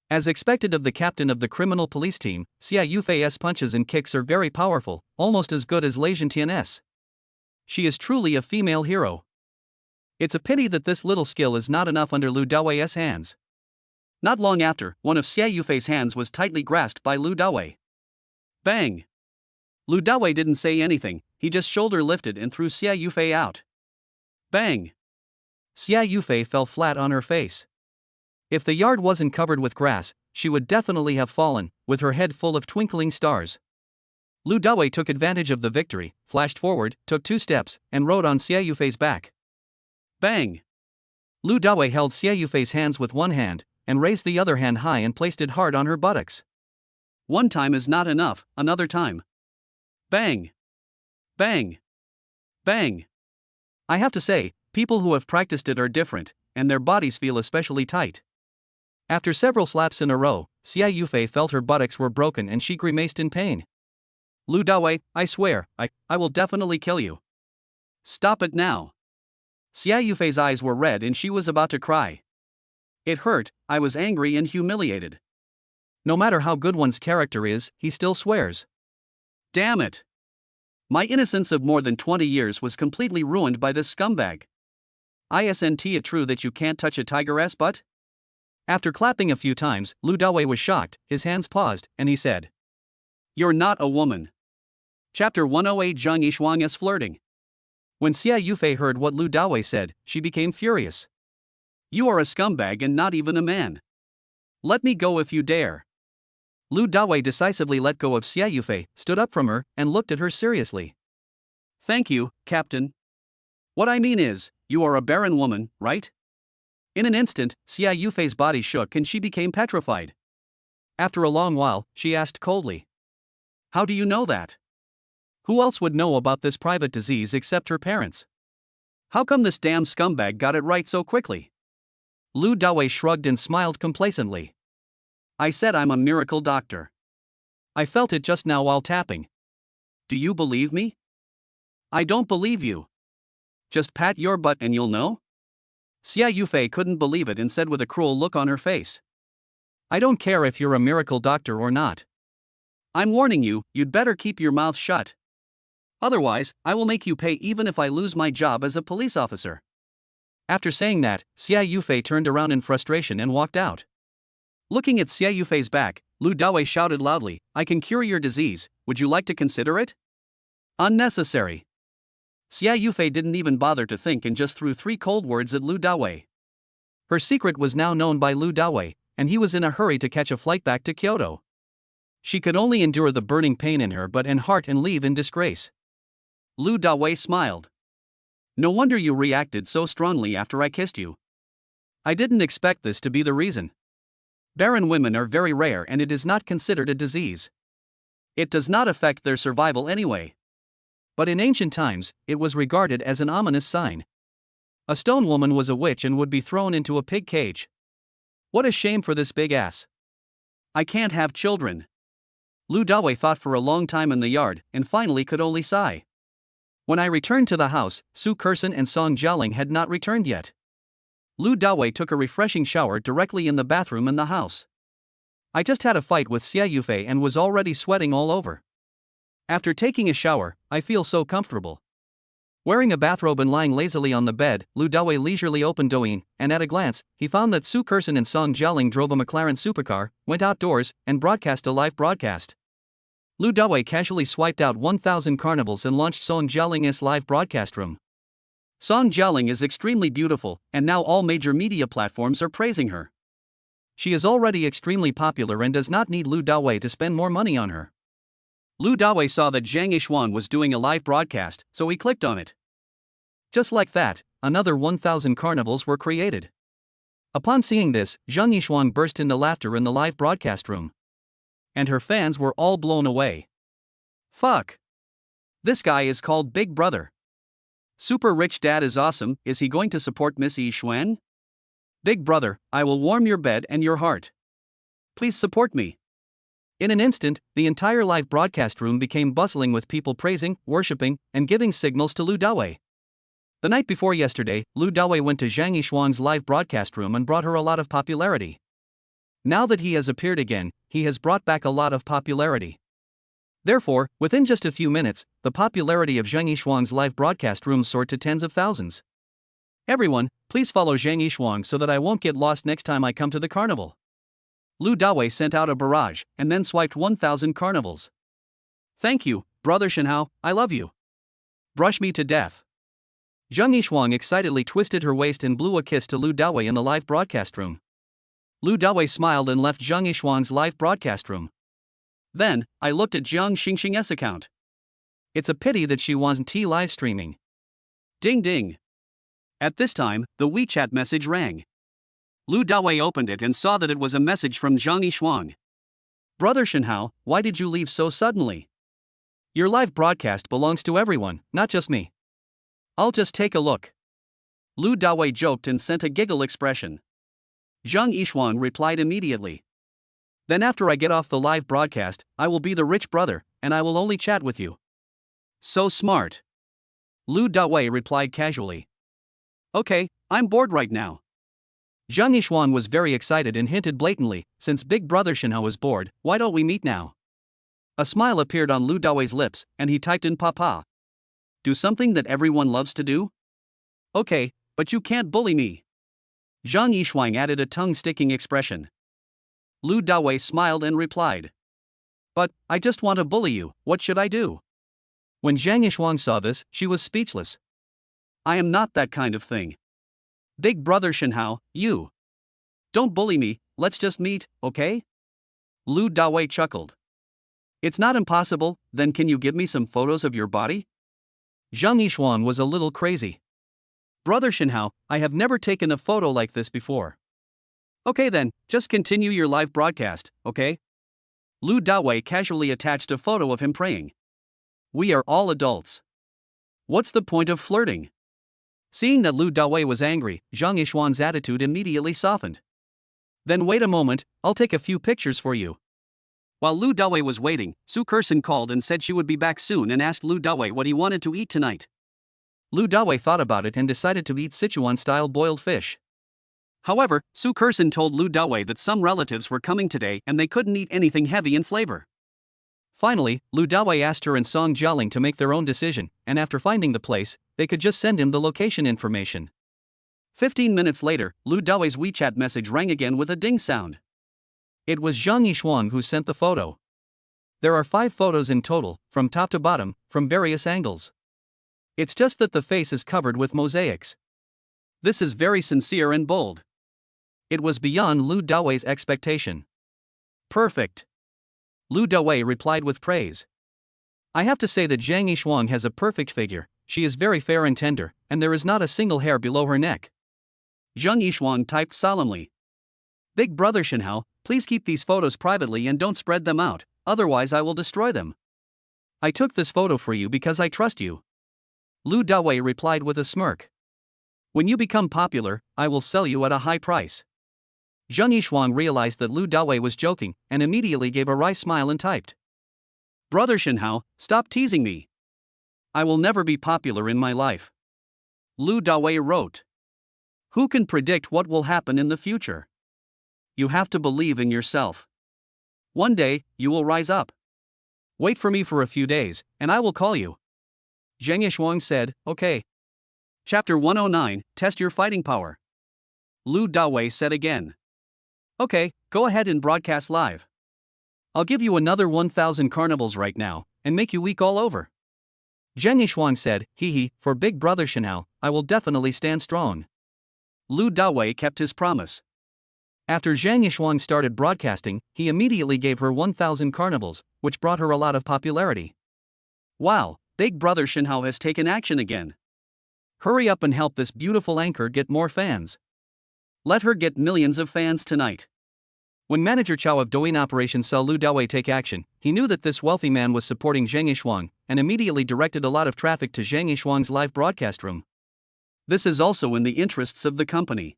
As expected of the captain of the criminal police team, Xia Yufei's punches and kicks are very powerful, almost as good as Lei Zhentian's. She is truly a female hero. It's a pity that this little skill is not enough under Lu Dawei's hands. Not long after, one of Xia Yufei's hands was tightly grasped by Lu Dawei. Bang! Lu Dawei didn't say anything, he just shoulder lifted and threw Xia Yufei out. Bang! Xia Yufei fell flat on her face. If the yard wasn't covered with grass, she would definitely have fallen, with her head full of twinkling stars. Lu Dawei took advantage of the victory, flashed forward, took 2 steps, and rode on Xia Yufei's back. Bang! Lu Dawei held Xia Yufei's hands with one hand, and raised the other hand high and placed it hard on her buttocks. One time is not enough, another time. Bang. Bang. Bang. I have to say, people who have practiced it are different, and their bodies feel especially tight. After several slaps in a row, Xia Yufei felt her buttocks were broken and she grimaced in pain. Lu Dawei, I swear, I will definitely kill you. Stop it now. Xia Yufei's eyes were red and she was about to cry. It hurt, I was angry and humiliated. No matter how good one's character is, he still swears. Damn it. My innocence of more than 20 years was completely ruined by this scumbag. Isn't it true that you can't touch a tiger's butt? After clapping a few times, Lu Dawei was shocked, his hands paused, and he said, You're not a woman. Chapter 108 Zhang Yishuang's flirting. When Xia Yufei heard what Lu Dawei said, she became furious. You are a scumbag and not even a man. Let me go if you dare. Lu Dawei decisively let go of Xia Yufei, stood up from her, and looked at her seriously. Thank you, Captain. What I mean is, you are a barren woman, right? In an instant, Xia Yufei's body shook and she became petrified. After a long while, she asked coldly. How do you know that? Who else would know about this private disease except her parents? How come this damn scumbag got it right so quickly? Lu Dawei shrugged and smiled complacently. I said I'm a miracle doctor. I felt it just now while tapping. Do you believe me? I don't believe you. Just pat your butt and you'll know? Xia Yufei couldn't believe it and said with a cruel look on her face. I don't care if you're a miracle doctor or not. I'm warning you, you'd better keep your mouth shut. Otherwise, I will make you pay even if I lose my job as a police officer. After saying that, Xia Yufei turned around in frustration and walked out. Looking at Xia Yufei's back, Lu Dawei shouted loudly, I can cure your disease, would you like to consider it? Unnecessary. Xia Yufei didn't even bother to think and just threw 3 cold words at Lu Dawei. Her secret was now known by Lu Dawei, and he was in a hurry to catch a flight back to Kyoto. She could only endure the burning pain in her butt and heart and leave in disgrace. Lu Dawei smiled. No wonder you reacted so strongly after I kissed you. I didn't expect this to be the reason. Barren women are very rare and it is not considered a disease. It does not affect their survival anyway. But in ancient times, it was regarded as an ominous sign. A stone woman was a witch and would be thrown into a pig cage. What a shame for this big ass. I can't have children. Lu Dawei thought for a long time in the yard and finally could only sigh. When I returned to the house, Su Kerson and Song Jialing had not returned yet. Lu Dawei took a refreshing shower directly in the bathroom in the house. I just had a fight with Xia Yufei and was already sweating all over. After taking a shower, I feel so comfortable. Wearing a bathrobe and lying lazily on the bed, Lu Dawei leisurely opened Douyin, and at a glance, he found that Su Kerson and Song Jialing drove a McLaren supercar, went outdoors, and broadcast a live broadcast. Lu Dawei casually swiped out 1,000 carnivals and launched Song Jialing's live broadcast room. Song Jialing is extremely beautiful, and now all major media platforms are praising her. She is already extremely popular and does not need Lu Dawei to spend more money on her. Lu Dawei saw that Zhang Yishuang was doing a live broadcast, so he clicked on it. Just like that, another 1,000 carnivals were created. Upon seeing this, Zhang Yishuang burst into laughter in the live broadcast room. And her fans were all blown away. Fuck. This guy is called Big Brother. Super Rich Dad is awesome, is he going to support Miss Yishuang? Big Brother, I will warm your bed and your heart. Please support me. In an instant, the entire live broadcast room became bustling with people praising, worshipping, and giving signals to Lu Dawei. The night before yesterday, Lu Dawei went to Zhang Yishuang's live broadcast room and brought her a lot of popularity. Now that he has appeared again, he has brought back a lot of popularity. Therefore, within just a few minutes, the popularity of Zhang Yishuang's live broadcast room soared to tens of thousands. Everyone, please follow Zhang Yishuang so that I won't get lost next time I come to the carnival. Lu Dawei sent out a barrage, and then swiped 1,000 carnivals. Thank you, Brother Shenhao, I love you. Brush me to death. Zhang Yishuang excitedly twisted her waist and blew a kiss to Lu Dawei in the live broadcast room. Lu Dawei smiled and left Zhang Yishuang's live broadcast room. Then, I looked at Jiang Xingxing's account. It's a pity that she wasn't live streaming. Ding ding. At this time, the WeChat message rang. Lu Dawei opened it and saw that it was a message from Zhang Yishuang. Brother Shinhao, why did you leave so suddenly? Your live broadcast belongs to everyone, not just me. I'll just take a look. Lu Dawei joked and sent a giggle expression. Zhang Yishuang replied immediately. Then after I get off the live broadcast, I will be the rich brother, and I will only chat with you. So smart. Lu Dawei replied casually. Okay, I'm bored right now. Zhang Yishuang was very excited and hinted blatantly, since Big Brother Shinhao is bored, why don't we meet now? A smile appeared on Lu Dawei's lips, and he typed in Papa. Do something that everyone loves to do? Okay, but you can't bully me. Zhang Yishuang added a tongue-sticking expression. Lu Dawei smiled and replied. But, I just want to bully you, what should I do? When Zhang Yishuang saw this, she was speechless. I am not that kind of thing. Big Brother Shinhao, you. Don't bully me, let's just meet, okay? Lu Dawei chuckled. It's not impossible, then can you give me some photos of your body? Zhang Yishuang was a little crazy. Brother Shinhao, I have never taken a photo like this before. Okay then, just continue your live broadcast, okay? Lu Dawei casually attached a photo of him praying. We are all adults. What's the point of flirting? Seeing that Lu Dawei was angry, Zhang Yishuang's attitude immediately softened. Then wait a moment, I'll take a few pictures for you. While Lu Dawei was waiting, Su Kersen called and said she would be back soon and asked Lu Dawei what he wanted to eat tonight. Lu Dawei thought about it and decided to eat Sichuan-style boiled fish. However, Su Kersen told Lu Dawei that some relatives were coming today and they couldn't eat anything heavy in flavor. Finally, Lu Dawei asked her and Song Jialing to make their own decision, and after finding the place, they could just send him the location information. 15 minutes later, Lu Dawei's WeChat message rang again with a ding sound. It was Zhang Yishuang who sent the photo. There are 5 photos in total, from top to bottom, from various angles. It's just that the face is covered with mosaics. This is very sincere and bold. It was beyond Lu Dawei's expectation. Perfect. Lu Dawei replied with praise. I have to say that Zhang Yishuang has a perfect figure, she is very fair and tender, and there is not a single hair below her neck. Zhang Yishuang typed solemnly. Big Brother Shinhao, please keep these photos privately and don't spread them out, otherwise I will destroy them. I took this photo for you because I trust you. Lu Dawei replied with a smirk. When you become popular, I will sell you at a high price. Zhang Yishuang realized that Lu Dawei was joking and immediately gave a wry smile and typed. Brother Shinhao, stop teasing me. I will never be popular in my life. Lu Dawei wrote. Who can predict what will happen in the future? You have to believe in yourself. One day, you will rise up. Wait for me for a few days, and I will call you. Zhang Yishuang said, okay. Chapter 109, Test Your Fighting Power. Lu Dawei said again. Okay, go ahead and broadcast live. I'll give you another 1,000 carnivals right now, and make you weak all over. Zhang Yishuang said, hee, for Big Brother Shinhao, I will definitely stand strong. Lu Dawei kept his promise. After Zhang Yishuang started broadcasting, he immediately gave her 1,000 carnivals, which brought her a lot of popularity. Wow, Big Brother Shinhao has taken action again. Hurry up and help this beautiful anchor get more fans. Let her get millions of fans tonight. When Manager Chao of Douyin Operations saw Lu Dawei take action, he knew that this wealthy man was supporting Zhang Yishuang, and immediately directed a lot of traffic to Zhang Yishuang's live broadcast room. This is also in the interests of the company.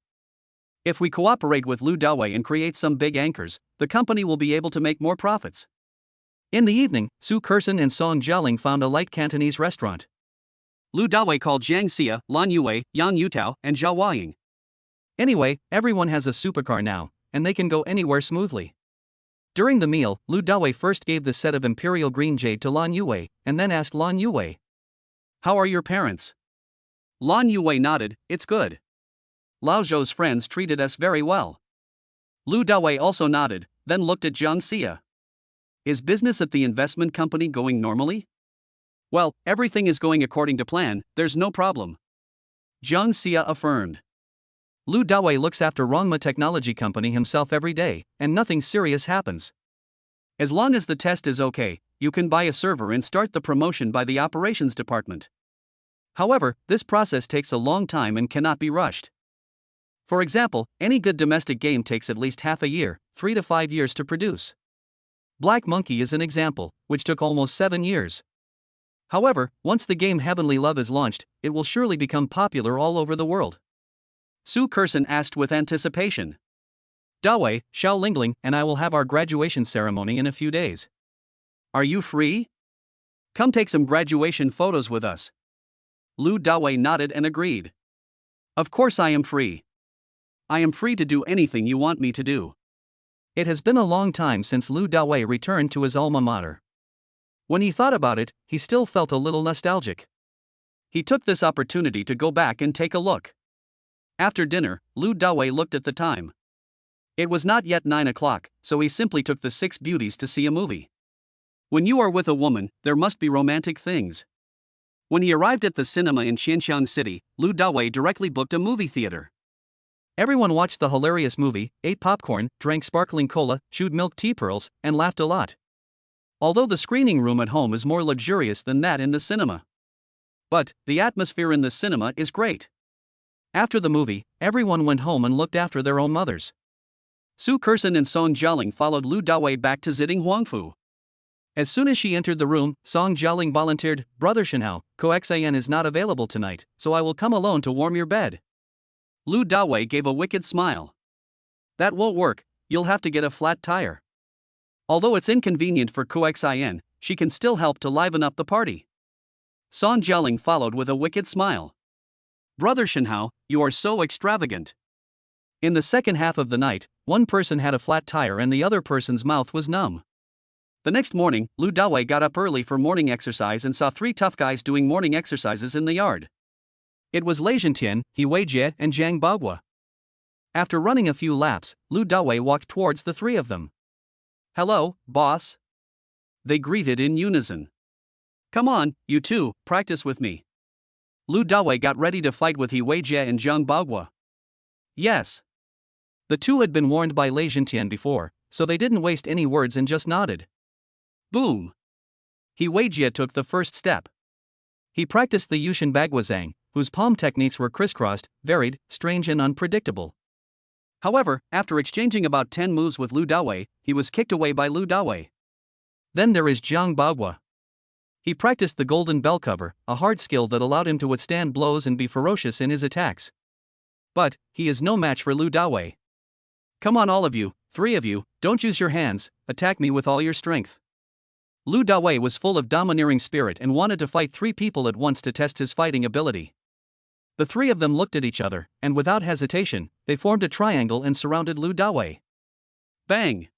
If we cooperate with Lu Dawei and create some big anchors, the company will be able to make more profits. In the evening, Su Kersen and Song Jialing found a light Cantonese restaurant. Lu Dawei called Jiang Xia, Lan Yue, Yang Yutao, and Zhao Huaying. Anyway, everyone has a supercar now, and they can go anywhere smoothly. During the meal, Lu Dawei first gave the set of Imperial Green Jade to Lan Yue, and then asked Lan Yue, how are your parents? Lan Yue nodded, it's good. Lao Zhou's friends treated us very well. Lu Dawei also nodded, then looked at Jiang Xia. Is business at the investment company going normally? Well, everything is going according to plan, there's no problem. Jiang Xia affirmed. Lu Dawei looks after Rongma Technology Company himself every day, and nothing serious happens. As long as the test is okay, you can buy a server and start the promotion by the operations department. However, this process takes a long time and cannot be rushed. For example, any good domestic game takes at least half a year, 3 to 5 years to produce. Black Monkey is an example, which took almost 7 years. However, once the game Heavenly Love is launched, it will surely become popular all over the world. Su Kerson asked with anticipation. Dawei, Xiao Lingling, and I will have our graduation ceremony in a few days. Are you free? Come take some graduation photos with us. Lu Dawei nodded and agreed. Of course I am free. I am free to do anything you want me to do. It has been a long time since Lu Dawei returned to his alma mater. When he thought about it, he still felt a little nostalgic. He took this opportunity to go back and take a look. After dinner, Lu Dawei looked at the time. It was not yet 9 o'clock, so he simply took the 6 beauties to see a movie. When you are with a woman, there must be romantic things. When he arrived at the cinema in Qianxiang City, Lu Dawei directly booked a movie theater. Everyone watched the hilarious movie, ate popcorn, drank sparkling cola, chewed milk tea pearls, and laughed a lot. Although the screening room at home is more luxurious than that in the cinema. But, the atmosphere in the cinema is great. After the movie, everyone went home and looked after their own mothers. Su Kerson and Song Jialing followed Lu Dawei back to Ziding Huangfu. As soon as she entered the room, Song Jialing volunteered, Brother Shenhao, Coxan is not available tonight, so I will come alone to warm your bed. Lu Dawei gave a wicked smile. That won't work, you'll have to get a flat tire. Although it's inconvenient for Coxan, she can still help to liven up the party. Song Jialing followed with a wicked smile. Brother Shenhao, you are so extravagant. In the second half of the night, one person had a flat tire and the other person's mouth was numb. The next morning, Lu Dawei got up early for morning exercise and saw 3 tough guys doing morning exercises in the yard. It was Lei Zhentian, He Weijie, and Zhang Baogua. After running a few laps, Lu Dawei walked towards the 3 of them. Hello, boss. They greeted in unison. Come on, you two, practice with me. Lu Dawei got ready to fight with He Weijie and Zhang Baogua. Yes. The 2 had been warned by Lei Zhentian before, so they didn't waste any words and just nodded. Boom! He Weijie took the first step. He practiced the Yushin Baguazhang, whose palm techniques were crisscrossed, varied, strange and unpredictable. However, after exchanging about 10 moves with Lu Dawei, he was kicked away by Lu Dawei. Then there is Zhang Baogua. He practiced the golden bell cover, a hard skill that allowed him to withstand blows and be ferocious in his attacks. But, he is no match for Lu Dawei. Come on all of you, 3 of you, don't use your hands, attack me with all your strength. Lu Dawei was full of domineering spirit and wanted to fight 3 people at once to test his fighting ability. The 3 of them looked at each other, and without hesitation, they formed a triangle and surrounded Lu Dawei. Bang!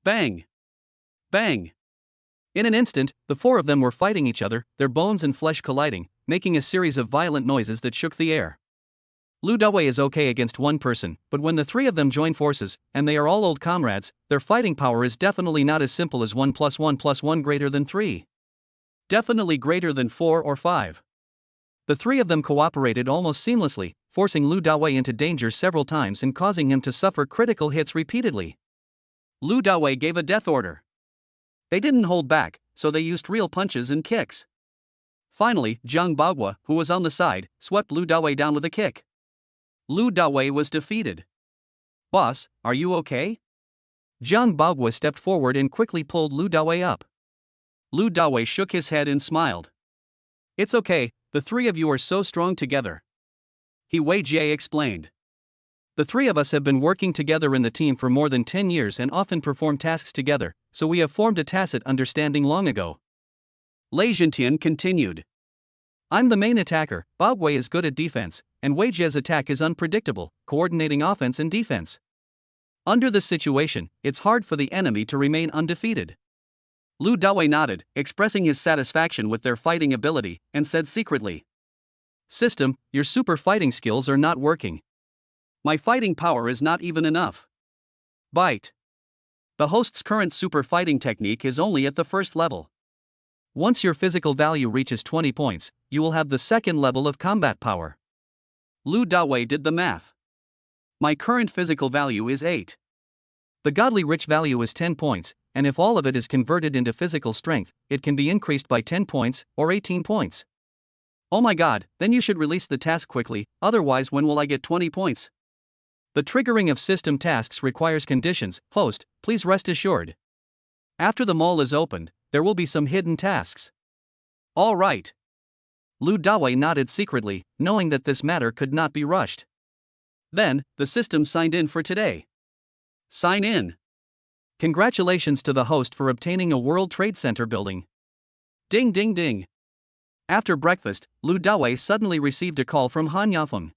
Bang! Bang! In an instant, the 4 of them were fighting each other, their bones and flesh colliding, making a series of violent noises that shook the air. Lu Dawei is okay against 1 person, but when the 3 of them join forces, and they are all old comrades, their fighting power is definitely not as simple as 1 + 1 + 1 greater than 3. Definitely greater than 4 or 5. The 3 of them cooperated almost seamlessly, forcing Lu Dawei into danger several times and causing him to suffer critical hits repeatedly. Lu Dawei gave a death order. They didn't hold back, so they used real punches and kicks. Finally, Zhang Baogua, who was on the side, swept Lu Dawei down with a kick. Lu Dawei was defeated. Boss, are you okay? Zhang Baogua stepped forward and quickly pulled Lu Dawei up. Lu Dawei shook his head and smiled. It's okay, the 3 of you are so strong together. He Weijie explained. The 3 of us have been working together in the team for more than 10 years and often perform tasks together, so we have formed a tacit understanding long ago. Lei Zhentian continued. I'm the main attacker, Baogua is good at defense, and Weijie's attack is unpredictable, coordinating offense and defense. Under this situation, it's hard for the enemy to remain undefeated. Lu Dawei nodded, expressing his satisfaction with their fighting ability, and said secretly. System, your super fighting skills are not working. My fighting power is not even enough. Bite. The host's current super fighting technique is only at the 1st level. Once your physical value reaches 20 points, you will have the 2nd level of combat power. Lu Dawei did the math. My current physical value is 8. The godly rich value is 10 points, and if all of it is converted into physical strength, it can be increased by 10 points, or 18 points. Oh my god, then you should release the task quickly, otherwise when will I get 20 points? The triggering of system tasks requires conditions, host, please rest assured. After the mall is opened, there will be some hidden tasks. All right. Lu Dawei nodded secretly, knowing that this matter could not be rushed. Then, the system signed in for today. Sign in. Congratulations to the host for obtaining a World Trade Center building. Ding ding ding. After breakfast, Lu Dawei suddenly received a call from Han Yafeng.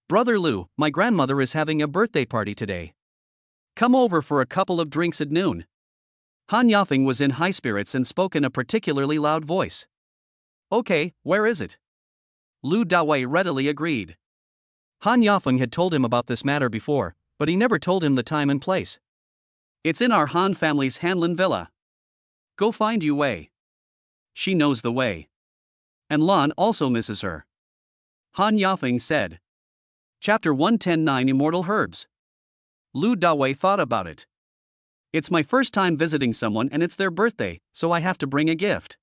Brother Lu, my grandmother is having a birthday party today. Come over for a couple of drinks at noon. Han Yafeng was in high spirits and spoke in a particularly loud voice. Okay, where is it? Lu Dawei readily agreed. Han Yafeng had told him about this matter before, but he never told him the time and place. It's in our Han family's Hanlin villa. Go find Yu Wei. She knows the way. And Lan also misses her. Han Yafeng said. Chapter 110-9 Immortal Herbs. Lu Dawei thought about it. It's my first time visiting someone and it's their birthday, so I have to bring a gift.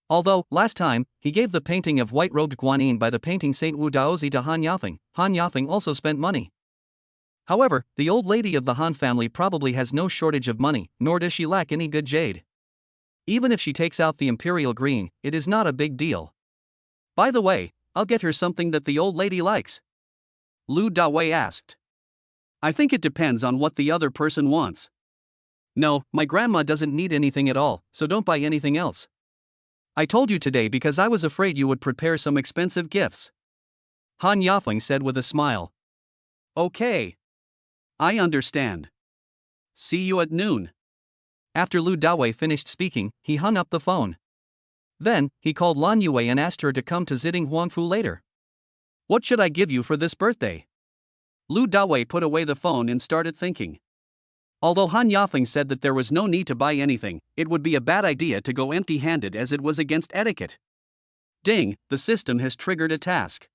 Although, last time, he gave the painting of white-robed Guanyin by the painting Saint Wu Daozi to Han Yafeng also spent money. However, the old lady of the Han family probably has no shortage of money, nor does she lack any good jade. Even if she takes out the imperial green, it is not a big deal. By the way, I'll get her something that the old lady likes. Lu Dawei asked. I think it depends on what the other person wants. No, my grandma doesn't need anything at all, so don't buy anything else. I told you today because I was afraid you would prepare some expensive gifts. Han Yafeng said with a smile. Okay. I understand. See you at noon. After Lu Dawei finished speaking, he hung up the phone. Then, he called Lan Yue and asked her to come to Ziding Huangfu later. What should I give you for this birthday? Lu Dawei put away the phone and started thinking. Although Han Yafeng said that there was no need to buy anything, it would be a bad idea to go empty-handed as it was against etiquette. Ding, the system has triggered a task.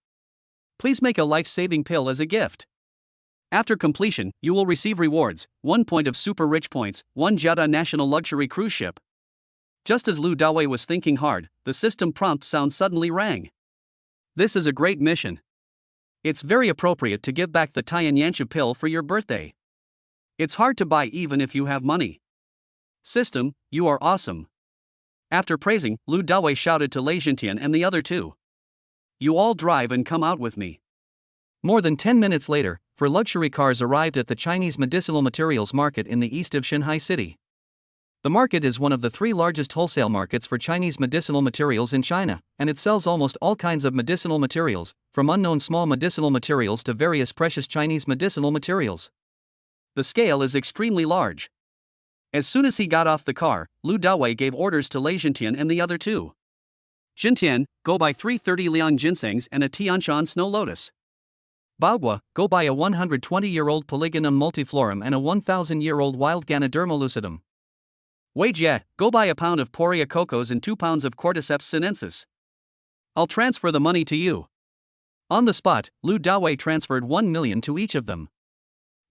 Please make a life-saving pill as a gift. After completion, you will receive rewards, 1 point of super rich points, 1 Jiada national luxury cruise ship. Just as Lu Dawei was thinking hard, the system prompt sound suddenly rang. This is a great mission. It's very appropriate to give back the Taiyan Yanchu pill for your birthday. It's hard to buy even if you have money. System, you are awesome. After praising, Lu Dawei shouted to Lei Jintian and the other two. You all drive and come out with me. More than 10 minutes later, 4 luxury cars arrived at the Chinese medicinal materials market in the east of Shanghai City. The market is one of the 3 largest wholesale markets for Chinese medicinal materials in China, and it sells almost all kinds of medicinal materials, from unknown small medicinal materials to various precious Chinese medicinal materials. The scale is extremely large. As soon as he got off the car, Lu Dawei gave orders to Lei Jintian and the other two. Jintian, go buy 330 Liang ginsengs and a Tianshan snow lotus. Baogua, go buy a 120-year-old Polygonum multiflorum and a 1,000-year-old wild Ganoderma lucidum. Wei Jie, go buy a pound of Poria cocos and 2 pounds of Cordyceps sinensis. I'll transfer the money to you. On the spot, Lu Dawei transferred 1 million to each of them.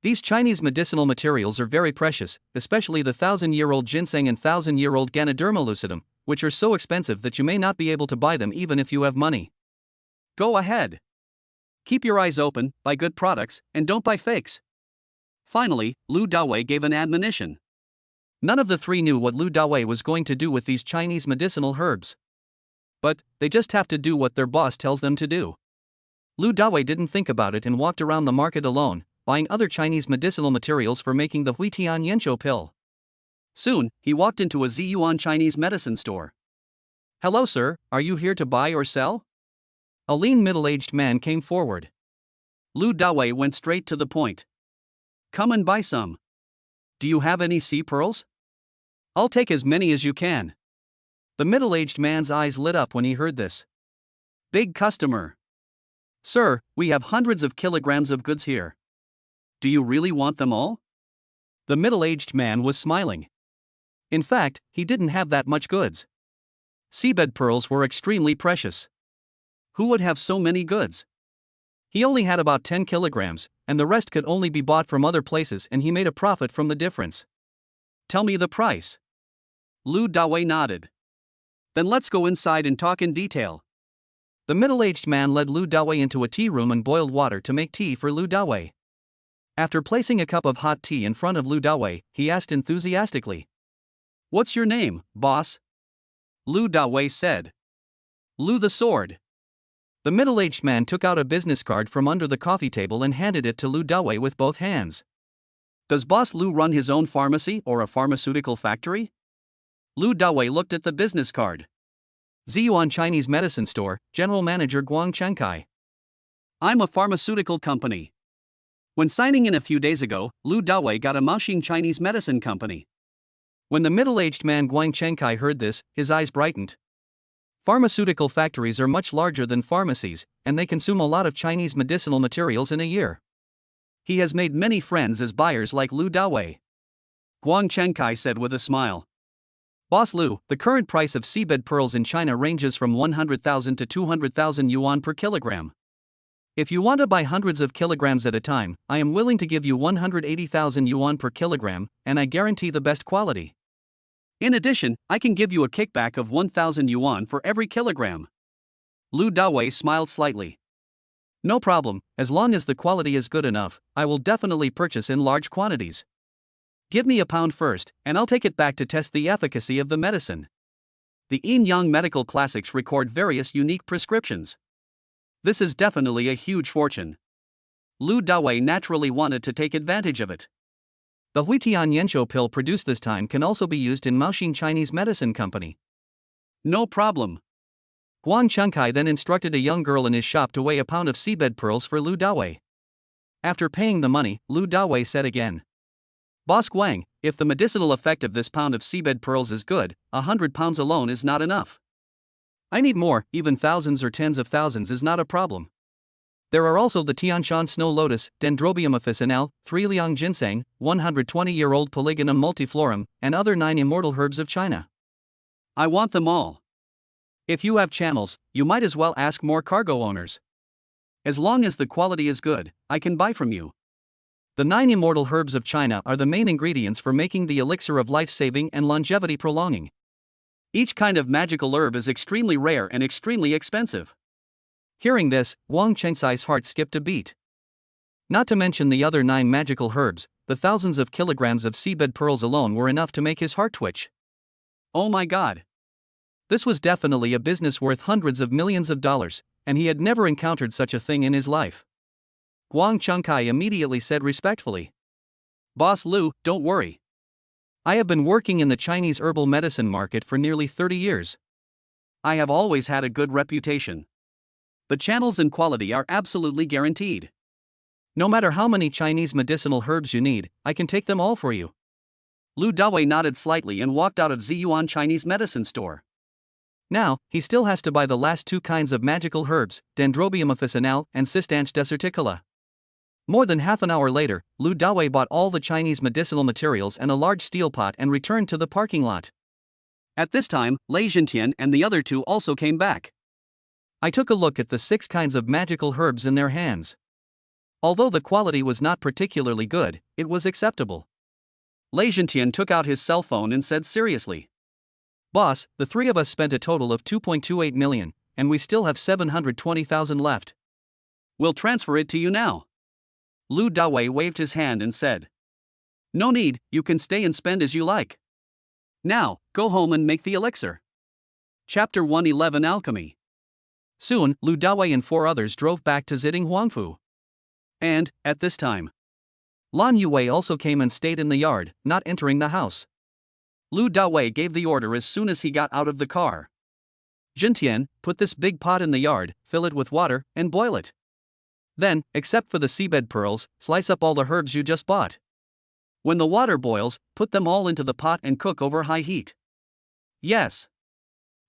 These Chinese medicinal materials are very precious, especially the 1,000-year-old ginseng and 1,000-year-old Ganoderma lucidum, which are so expensive that you may not be able to buy them even if you have money. Go ahead. Keep your eyes open, buy good products, and don't buy fakes. Finally, Lu Dawei gave an admonition. None of the 3 knew what Lu Dawei was going to do with these Chinese medicinal herbs. But, they just have to do what their boss tells them to do. Lu Dawei didn't think about it and walked around the market alone, buying other Chinese medicinal materials for making the Huitian Yanqiu pill. Soon, he walked into a Ziyuan Chinese medicine store. Hello sir, are you here to buy or sell? A lean middle-aged man came forward. Lu Dawei went straight to the point. Come and buy some. Do you have any sea pearls? I'll take as many as you can. The middle-aged man's eyes lit up when he heard this. Big customer. Sir, we have hundreds of kilograms of goods here. Do you really want them all? The middle-aged man was smiling. In fact, he didn't have that much goods. Seabed pearls were extremely precious. Who would have so many goods? He only had about 10 kilograms, and the rest could only be bought from other places, and he made a profit from the difference. Tell me the price. Lu Dawei nodded. Then let's go inside and talk in detail. The middle-aged man led Lu Dawei into a tea room and boiled water to make tea for Lu Dawei. After placing a cup of hot tea in front of Lu Dawei, he asked enthusiastically. What's your name, boss? Lu Dawei said. Lu the Sword. The middle-aged man took out a business card from under the coffee table and handed it to Lu Dawei with both hands. Does Boss Lu run his own pharmacy or a pharmaceutical factory? Lu Dawei looked at the business card. Ziyuan Chinese Medicine Store, General Manager Guang Chenkai. I'm a pharmaceutical company. When signing in a few days ago, Lu Dawei got a Maoxing Chinese medicine company. When the middle-aged man Guang Chenkai heard this, his eyes brightened. Pharmaceutical factories are much larger than pharmacies, and they consume a lot of Chinese medicinal materials in a year. He has made many friends as buyers like Lu Dawei. Guang Chenkai said with a smile. Boss Lu, the current price of seabed pearls in China ranges from 100,000 to 200,000 yuan per kilogram. If you want to buy hundreds of kilograms at a time, I am willing to give you 180,000 yuan per kilogram, and I guarantee the best quality. In addition, I can give you a kickback of 1,000 yuan for every kilogram. Lu Dawei smiled slightly. No problem, as long as the quality is good enough, I will definitely purchase in large quantities. Give me a pound first, and I'll take it back to test the efficacy of the medicine. The Yin-Yang medical classics record various unique prescriptions. This is definitely a huge fortune. Lu Dawei naturally wanted to take advantage of it. The Huitian Yanshou pill produced this time can also be used in Maoxing Chinese Medicine Company. No problem. Guang Chenkai then instructed a young girl in his shop to weigh a pound of seabed pearls for Lu Dawei. After paying the money, Lu Dawei said again. Boss Guang, if the medicinal effect of this pound of seabed pearls is good, 100 pounds alone is not enough. I need more, even thousands or tens of thousands is not a problem. There are also the Tianshan snow lotus, Dendrobium officinale, 3 liang ginseng, 120-year-old Polygonum multiflorum, and other 9 immortal herbs of China. I want them all. If you have channels, you might as well ask more cargo owners. As long as the quality is good, I can buy from you. The 9 immortal herbs of China are the main ingredients for making the elixir of life-saving and longevity prolonging. Each kind of magical herb is extremely rare and extremely expensive. Hearing this, Guang Chengsai's heart skipped a beat. Not to mention the other 9 magical herbs, the thousands of kilograms of seabed pearls alone were enough to make his heart twitch. Oh my god! This was definitely a business worth hundreds of millions of dollars, and he had never encountered such a thing in his life. Guang Chenkai immediately said respectfully. Boss Lu, don't worry. I have been working in the Chinese herbal medicine market for nearly 30 years. I have always had a good reputation. The channels and quality are absolutely guaranteed. No matter how many Chinese medicinal herbs you need, I can take them all for you. Lu Dawei nodded slightly and walked out of Ziyuan Chinese Medicine Store. Now, he still has to buy the last 2 kinds of magical herbs, Dendrobium officinale and Cistanche deserticula. More than half an hour later, Lu Dawei bought all the Chinese medicinal materials and a large steel pot and returned to the parking lot. At this time, Lei Zhentian and the other 2 also came back. I took a look at the 6 kinds of magical herbs in their hands. Although the quality was not particularly good, it was acceptable. Lei Zhentian took out his cell phone and said seriously. Boss, the 3 of us spent a total of 2.28 million, and we still have 720,000 left. We'll transfer it to you now. Lu Dawei waved his hand and said. No need, you can stay and spend as you like. Now, go home and make the elixir. Chapter 111 Alchemy. Soon, Lu Dawei and 4 others drove back to Ziding Huangfu. And, at this time, Lan Yuwei also came and stayed in the yard, not entering the house. Lu Dawei gave the order as soon as he got out of the car. Zhentian, put this big pot in the yard, fill it with water, and boil it. Then, except for the seabed pearls, slice up all the herbs you just bought. When the water boils, put them all into the pot and cook over high heat. Yes.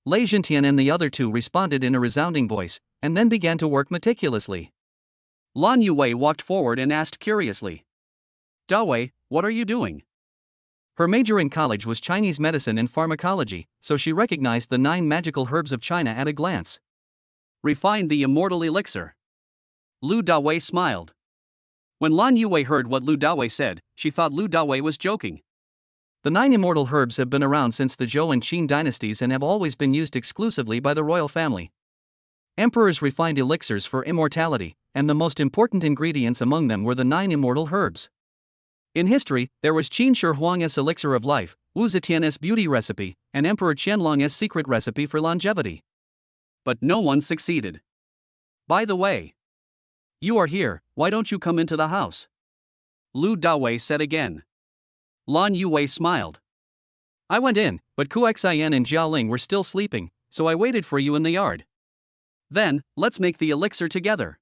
Lei Zhentian and the other 2 responded in a resounding voice, and then began to work meticulously. Lan Yuwei walked forward and asked curiously. Dawei, what are you doing? Her major in college was Chinese medicine and pharmacology, so she recognized the 9 magical herbs of China at a glance. Refined the immortal elixir. Lu Dawei smiled. When Lan Yuwei heard what Lu Dawei said, she thought Lu Dawei was joking. The 9 immortal herbs have been around since the Zhou and Qin dynasties and have always been used exclusively by the royal family. Emperors refined elixirs for immortality, and the most important ingredients among them were the 9 immortal herbs. In history, there was Qin Shi Huang's elixir of life, Wu Zetian's beauty recipe, and Emperor Qianlong's secret recipe for longevity. But no one succeeded. By the way, you are here, why don't you come into the house? Lu Dawei said again. Lan Yue smiled. I went in, but Kuxian and Jialing were still sleeping, so I waited for you in the yard. Then, let's make the elixir together.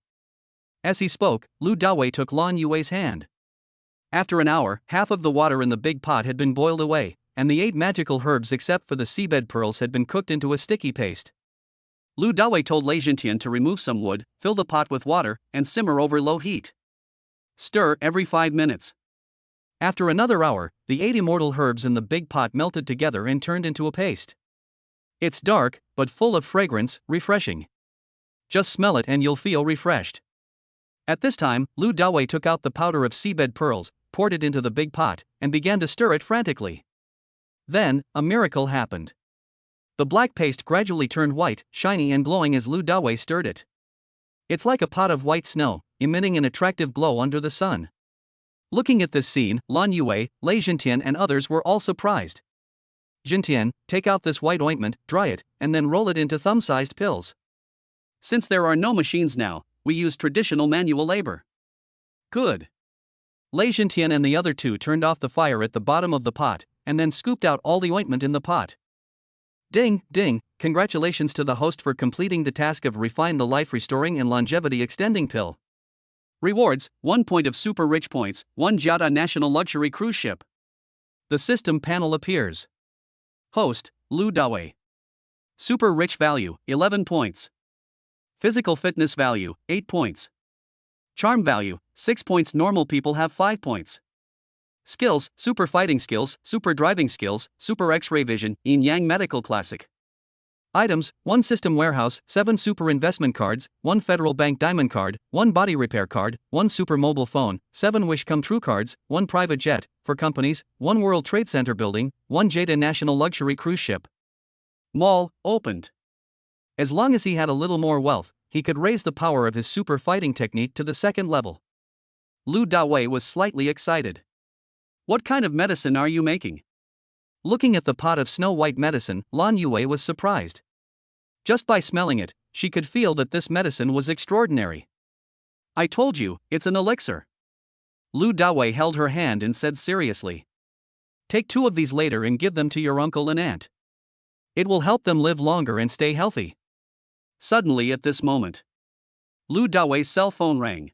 As he spoke, Lu Dawei took Lan Yue's hand. After an hour, half of the water in the big pot had been boiled away, and the 8 magical herbs except for the seabed pearls had been cooked into a sticky paste. Lu Dawei told Lei Jintian to remove some wood, fill the pot with water, and simmer over low heat. Stir every 5 minutes. After another hour, the 8 immortal herbs in the big pot melted together and turned into a paste. It's dark, but full of fragrance, refreshing. Just smell it and you'll feel refreshed. At this time, Lu Dawei took out the powder of seabed pearls, poured it into the big pot, and began to stir it frantically. Then, a miracle happened. The black paste gradually turned white, shiny and glowing as Lu Dawei stirred it. It's like a pot of white snow, emitting an attractive glow under the sun. Looking at this scene, Lan Yue, Lei Jintian and others were all surprised. Jintian, take out this white ointment, dry it, and then roll it into thumb-sized pills. Since there are no machines now, we use traditional manual labor. Good. Lei Jintian and the other 2 turned off the fire at the bottom of the pot, and then scooped out all the ointment in the pot. Ding, ding, congratulations to the host for completing the task of refine the life restoring and longevity extending pill. Rewards, 1 point of super rich points, 1 Jiada National Luxury Cruise Ship. The system panel appears. Host, Lu Dawei. Super rich value, 11 points. Physical fitness value, 8 points. Charm value, 6 points. Normal people have 5 points. Skills, super fighting skills, super driving skills, super x-ray vision, yin-yang medical classic. Items, 1 system warehouse, 7 super investment cards, 1 federal bank diamond card, 1 body repair card, 1 super mobile phone, 7 wish come true cards, 1 private jet, for companies, 1 World Trade Center building, 1 Jada National Luxury Cruise Ship. Mall, opened. As long as he had a little more wealth, he could raise the power of his super fighting technique to the 2nd level. Lu Dawei was slightly excited. What kind of medicine are you making? Looking at the pot of snow-white medicine, Lan Yue was surprised. Just by smelling it, she could feel that this medicine was extraordinary. I told you, it's an elixir. Lu Dawei held her hand and said seriously. Take 2 of these later and give them to your uncle and aunt. It will help them live longer and stay healthy. Suddenly at this moment, Lu Dawei's cell phone rang.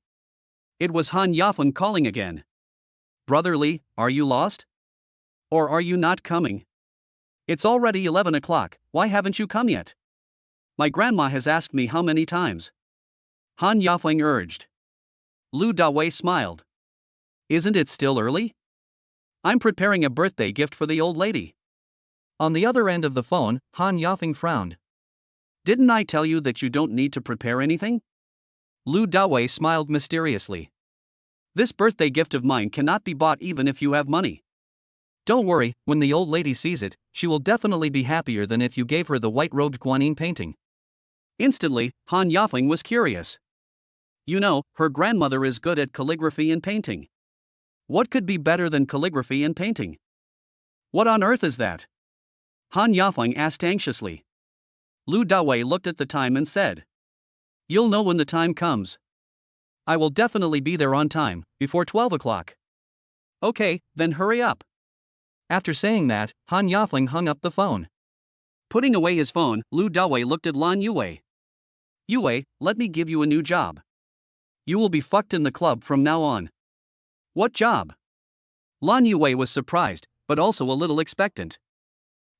It was Han Yafeng calling again. Brother Li, are you lost? Or are you not coming? It's already 11 o'clock, why haven't you come yet? My grandma has asked me how many times. Han Yafeng urged. Lu Dawei smiled. Isn't it still early? I'm preparing a birthday gift for the old lady. On the other end of the phone, Han Yafeng frowned. Didn't I tell you that you don't need to prepare anything? Lu Dawei smiled mysteriously. This birthday gift of mine cannot be bought even if you have money. Don't worry, when the old lady sees it, she will definitely be happier than if you gave her the white-robed Guanyin painting. Instantly, Han Yafeng was curious. You know, her grandmother is good at calligraphy and painting. What could be better than calligraphy and painting? What on earth is that? Han Yafeng asked anxiously. Lu Dawei looked at the time and said. You'll know when the time comes. I will definitely be there on time, before 12 o'clock. Okay, then hurry up. After saying that, Han Yafeng hung up the phone. Putting away his phone, Lu Dawei looked at Lan Yue. Yue, let me give you a new job. You will be fucked in the club from now on. What job? Lan Yue was surprised, but also a little expectant.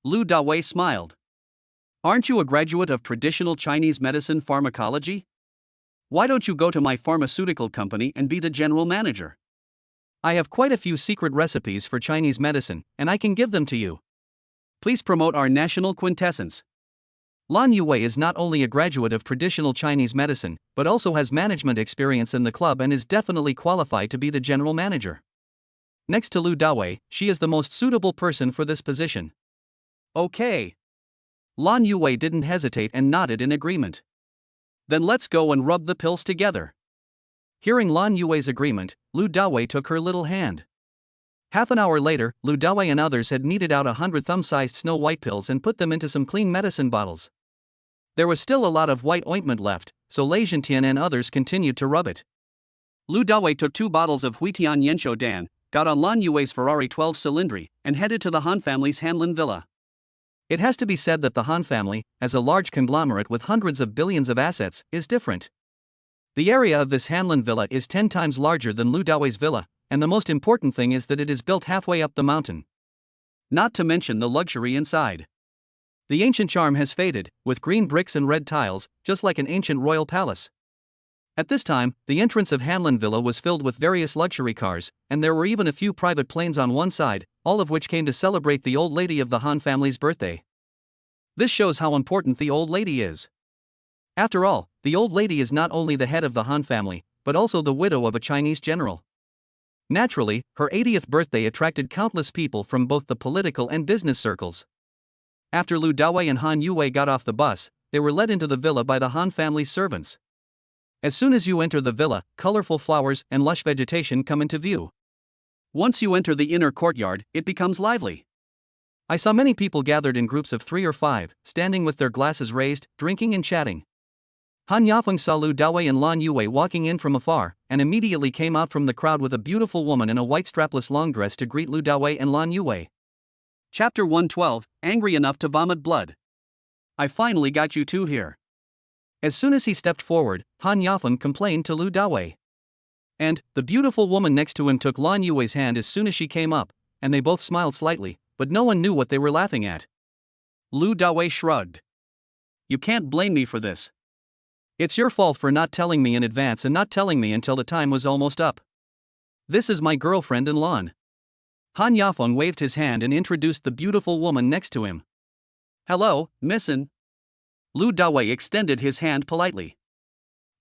Lu Dawei smiled. Aren't you a graduate of traditional Chinese medicine pharmacology? Why don't you go to my pharmaceutical company and be the general manager? I have quite a few secret recipes for Chinese medicine, and I can give them to you. Please promote our national quintessence. Lan Yue is not only a graduate of traditional Chinese medicine, but also has management experience in the club and is definitely qualified to be the general manager. Next to Lu Dawei, she is the most suitable person for this position. Okay. Lan Yue didn't hesitate and nodded in agreement. Then let's go and rub the pills together. Hearing Lan Yue's agreement, Lu Dawei took her little hand. Half an hour later, Lu Dawei and others had kneaded out 100 thumb-sized Snow White pills and put them into some clean medicine bottles. There was still a lot of white ointment left, so Lei Zhentian and others continued to rub it. Lu Dawei took 2 bottles of Huitian Yanshou Dan, got on Lan Yue's Ferrari 12 Cylindri, and headed to the Han family's Hanlin villa. It has to be said that the Han family, as a large conglomerate with hundreds of billions of assets, is different. The area of this Hanlin villa is 10 times larger than Lu Dawei's villa, and the most important thing is that it is built halfway up the mountain. Not to mention the luxury inside. The ancient charm has faded, with green bricks and red tiles, just like an ancient royal palace. At this time, the entrance of Hanlin Villa was filled with various luxury cars, and there were even a few private planes on one side, all of which came to celebrate the old lady of the Han family's birthday. This shows how important the old lady is. After all, the old lady is not only the head of the Han family, but also the widow of a Chinese general. Naturally, her 80th birthday attracted countless people from both the political and business circles. After Lu Dawei and Han Yue got off the bus, they were led into the villa by the Han family's servants. As soon as you enter the villa, colorful flowers and lush vegetation come into view. Once you enter the inner courtyard, it becomes lively. I saw many people gathered in groups of 3 or 5, standing with their glasses raised, drinking and chatting. Han Yafeng saw Lu Dawei and Lan Yue walking in from afar, and immediately came out from the crowd with a beautiful woman in a white strapless long dress to greet Lu Dawei and Lan Yue. Chapter 112, Angry Enough to Vomit Blood. I finally got you two here. As soon as he stepped forward, Han Yafeng complained to Lu Dawei. And, the beautiful woman next to him took Lan Yue's hand as soon as she came up, and they both smiled slightly, but no one knew what they were laughing at. Lu Dawei shrugged. You can't blame me for this. It's your fault for not telling me in advance and not telling me until the time was almost up. This is my girlfriend and Lan. Han Yafeng waved his hand and introduced the beautiful woman next to him. Hello, Missin. Lu Dawei extended his hand politely.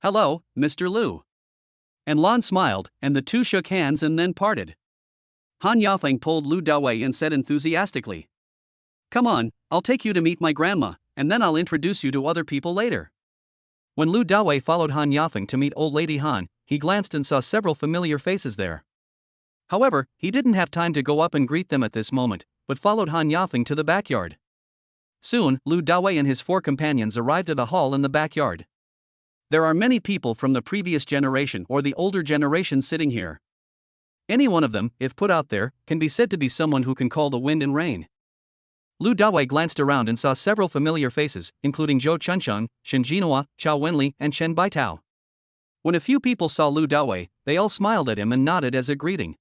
Hello, Mr. Lu. And Lan smiled, and the two shook hands and then parted. Han Yafeng pulled Lu Dawei and said enthusiastically, Come on, I'll take you to meet my grandma, and then I'll introduce you to other people later. When Lu Dawei followed Han Yafeng to meet old lady Han, he glanced and saw several familiar faces there. However, he didn't have time to go up and greet them at this moment, but followed Han Yafeng to the backyard. Soon, Lu Dawei and his 4 companions arrived at a hall in the backyard. There are many people from the previous generation or the older generation sitting here. Any one of them, if put out there, can be said to be someone who can call the wind and rain. Lu Dawei glanced around and saw several familiar faces, including Zhou Chunsheng, Shen Jinhua, Chao Wenli, and Chen Baitao. When a few people saw Lu Dawei, they all smiled at him and nodded as a greeting.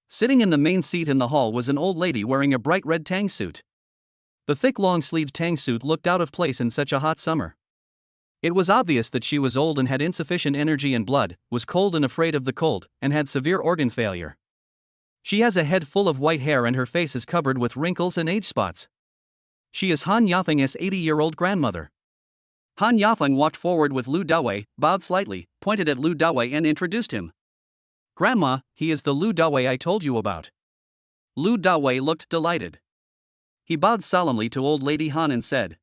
Sitting in the main seat in the hall was an old lady wearing a bright red tang suit. The thick long-sleeved tang suit looked out of place in such a hot summer. It was obvious that she was old and had insufficient energy and blood, was cold and afraid of the cold, and had severe organ failure. She has a head full of white hair and her face is covered with wrinkles and age spots. She is Han Yafeng's 80-year-old grandmother. Han Yafeng walked forward with Lu Dawei, bowed slightly, pointed at Lu Dawei and introduced him. Grandma, he is the Lu Dawei I told you about. Lu Dawei looked delighted. He bowed solemnly to old lady Han and said,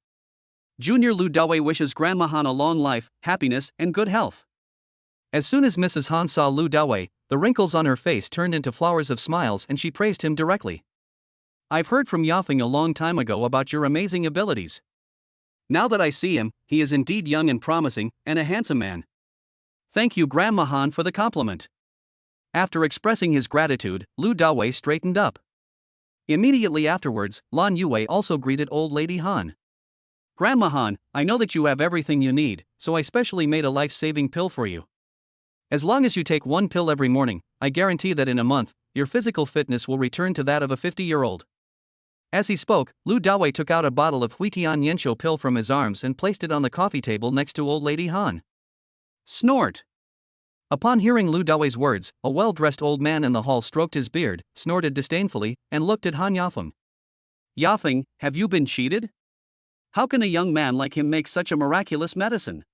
Junior Lu Dawei wishes Grandma Han a long life, happiness, and good health. As soon as Mrs. Han saw Lu Dawei, the wrinkles on her face turned into flowers of smiles and she praised him directly. I've heard from Yafeng a long time ago about your amazing abilities. Now that I see him, he is indeed young and promising, and a handsome man. Thank you Grandma Han for the compliment. After expressing his gratitude, Lu Dawei straightened up. Immediately afterwards, Lan Yue also greeted old lady Han. Grandma Han, I know that you have everything you need, so I specially made a life-saving pill for you. As long as you take 1 pill every morning, I guarantee that in a month, your physical fitness will return to that of a 50-year-old. As he spoke, Lu Dawei took out a bottle of Huitian Yanshou pill from his arms and placed it on the coffee table next to old lady Han. Snort! Upon hearing Lu Dawei's words, a well-dressed old man in the hall stroked his beard, snorted disdainfully, and looked at Han Yafeng. Yafeng, have you been cheated? How can a young man like him make such a miraculous medicine?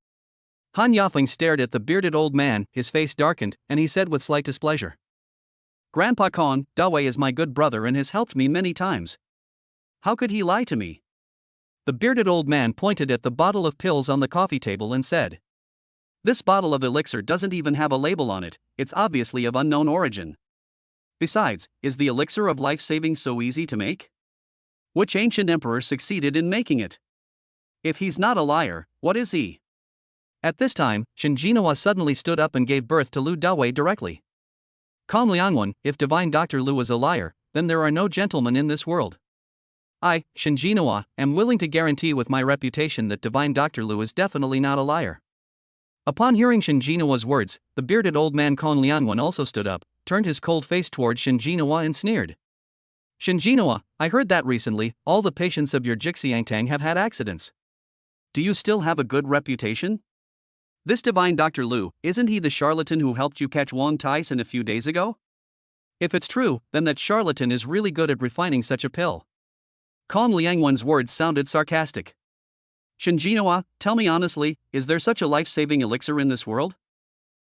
Han Yafeng stared at the bearded old man, his face darkened, and he said with slight displeasure. Grandpa Kong, Dawei is my good brother and has helped me many times. How could he lie to me? The bearded old man pointed at the bottle of pills on the coffee table and said, This bottle of elixir doesn't even have a label on it, it's obviously of unknown origin. Besides, is the elixir of life-saving so easy to make? Which ancient emperor succeeded in making it? If he's not a liar, what is he? At this time, Shen Jinhua suddenly stood up and gave birth to Lu Dawei directly. Kong Liangwen, if divine Dr. Lu is a liar, then there are no gentlemen in this world. I, Shen Jinhua, am willing to guarantee with my reputation that divine Dr. Lu is definitely not a liar. Upon hearing Shen Jinua's words, the bearded old man Kong Liangwen also stood up, turned his cold face toward Shen Jinhua and sneered. Shen Jinhua, I heard that recently, all the patients of your Jixiangtang have had accidents. Do you still have a good reputation? This divine Dr. Lu, isn't he the charlatan who helped you catch Wang Tyson a few days ago? If it's true, then that charlatan is really good at refining such a pill. Kong Liangwen's words sounded sarcastic. Shen Jinhua, tell me honestly, is there such a life-saving elixir in this world?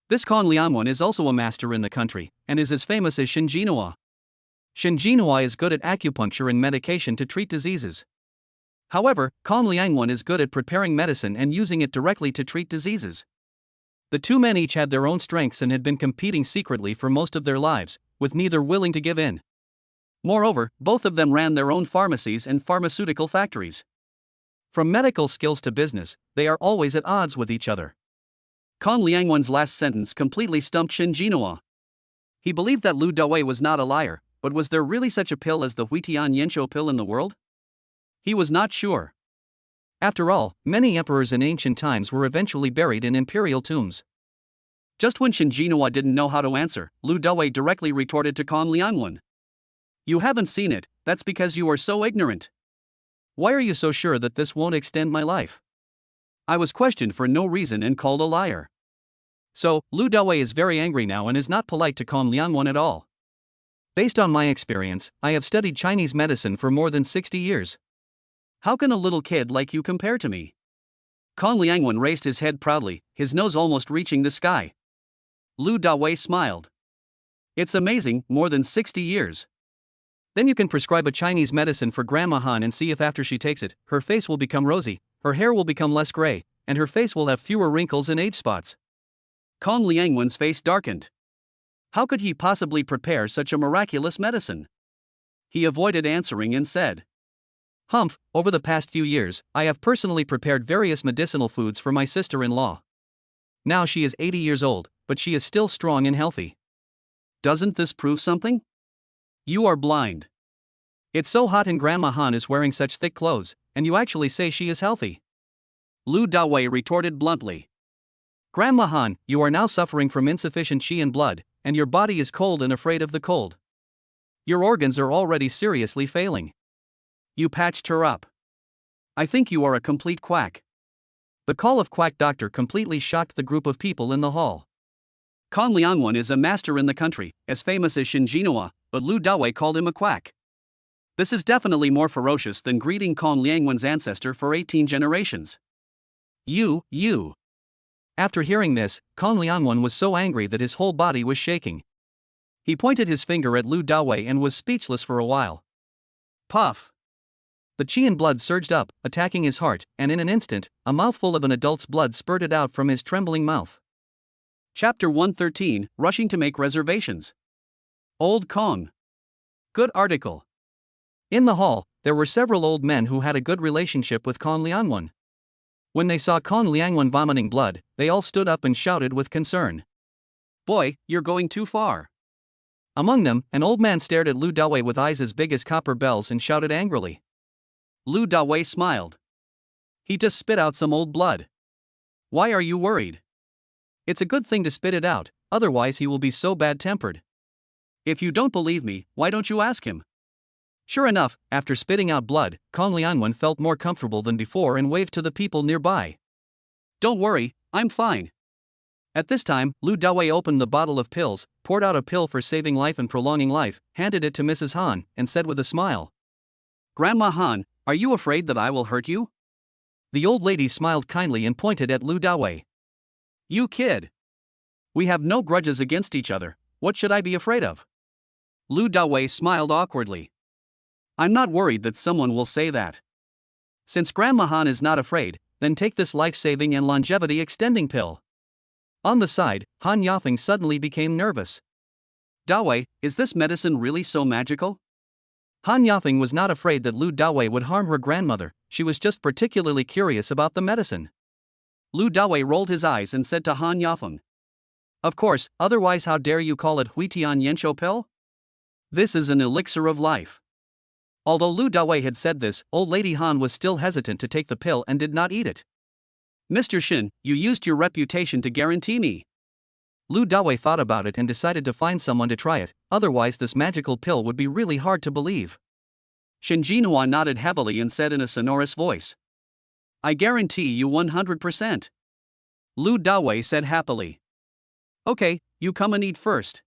This Kong Liangwen is also a master in the country, and is as famous as Shen Jinhua. Shen Jinhua is good at acupuncture and medication to treat diseases. However, Kong Liangwen is good at preparing medicine and using it directly to treat diseases. The two men each had their own strengths and had been competing secretly for most of their lives, with neither willing to give in. Moreover, both of them ran their own pharmacies and pharmaceutical factories. From medical skills to business, they are always at odds with each other. Kong Liangwen's last sentence completely stumped Shen Jinhua. He believed that Lu Dawei was not a liar, but was there really such a pill as the Huitian Yanshou pill in the world? He was not sure. After all, many emperors in ancient times were eventually buried in imperial tombs. Just when Shen Jinhua didn't know how to answer, Lu Dawei directly retorted to Kong Liangwen. You haven't seen it, that's because you are so ignorant. Why are you so sure that this won't extend my life? I was questioned for no reason and called a liar. So, Lu Dawei is very angry now and is not polite to Kong Liangwen at all. Based on my experience, I have studied Chinese medicine for more than 60 years. How can a little kid like you compare to me? Kong Liangwen raised his head proudly, his nose almost reaching the sky. Lu Dawei smiled. It's amazing, more than 60 years. Then you can prescribe a Chinese medicine for Grandma Han and see if after she takes it, her face will become rosy, her hair will become less gray, and her face will have fewer wrinkles and age spots. Kong Liangwen's face darkened. How could he possibly prepare such a miraculous medicine? He avoided answering and said, Humph, over the past few years, I have personally prepared various medicinal foods for my sister-in-law. Now she is 80 years old, but she is still strong and healthy. Doesn't this prove something? You are blind. It's so hot and Grandma Han is wearing such thick clothes, and you actually say she is healthy. Lu Dawei retorted bluntly. Grandma Han, you are now suffering from insufficient qi and blood, and your body is cold and afraid of the cold. Your organs are already seriously failing. You patched her up. I think you are a complete quack. The call of quack doctor completely shocked the group of people in the hall. Kong Liangwen is a master in the country, as famous as Shen Jinhua, but Lu Dawei called him a quack. This is definitely more ferocious than greeting Kong Liangwen's ancestor for 18 generations. You. After hearing this, Kong Liangwen was so angry that his whole body was shaking. He pointed his finger at Lu Dawei and was speechless for a while. Puff! The qi and blood surged up, attacking his heart, and in an instant, a mouthful of an adult's blood spurted out from his trembling mouth. Chapter 113, Rushing to Make Reservations. Old Kong. Good article. In the hall, there were several old men who had a good relationship with Kong Liangwen. When they saw Kong Liangwen vomiting blood, they all stood up and shouted with concern. Boy, you're going too far. Among them, an old man stared at Lu Dawei with eyes as big as copper bells and shouted angrily. Lu Dawei smiled. He just spit out some old blood. Why are you worried? It's a good thing to spit it out, otherwise he will be so bad-tempered. If you don't believe me, why don't you ask him? Sure enough, after spitting out blood, Kong Liangwen felt more comfortable than before and waved to the people nearby. Don't worry, I'm fine. At this time, Lu Dawei opened the bottle of pills, poured out a pill for saving life and prolonging life, handed it to Mrs. Han, and said with a smile. Grandma Han, are you afraid that I will hurt you? The old lady smiled kindly and pointed at Lu Dawei. You kid. We have no grudges against each other, what should I be afraid of? Lu Dawei smiled awkwardly. I'm not worried that someone will say that. Since Grandma Han is not afraid, then take this life-saving and longevity-extending pill. On the side, Han Yafeng suddenly became nervous. Dawei, is this medicine really so magical? Han Yafeng was not afraid that Lu Dawei would harm her grandmother, she was just particularly curious about the medicine. Lu Dawei rolled his eyes and said to Han Yafeng, "Of course, otherwise how dare you call it Huitian Yanshou pill? This is an elixir of life." Although Lu Dawei had said this, old lady Han was still hesitant to take the pill and did not eat it. "Mr. Shin, you used your reputation to guarantee me." Lu Dawei thought about it and decided to find someone to try it, otherwise this magical pill would be really hard to believe. Shin Jinhua nodded heavily and said in a sonorous voice, "I guarantee you 100%. Lu Dawei said happily. "Okay, you come and eat first."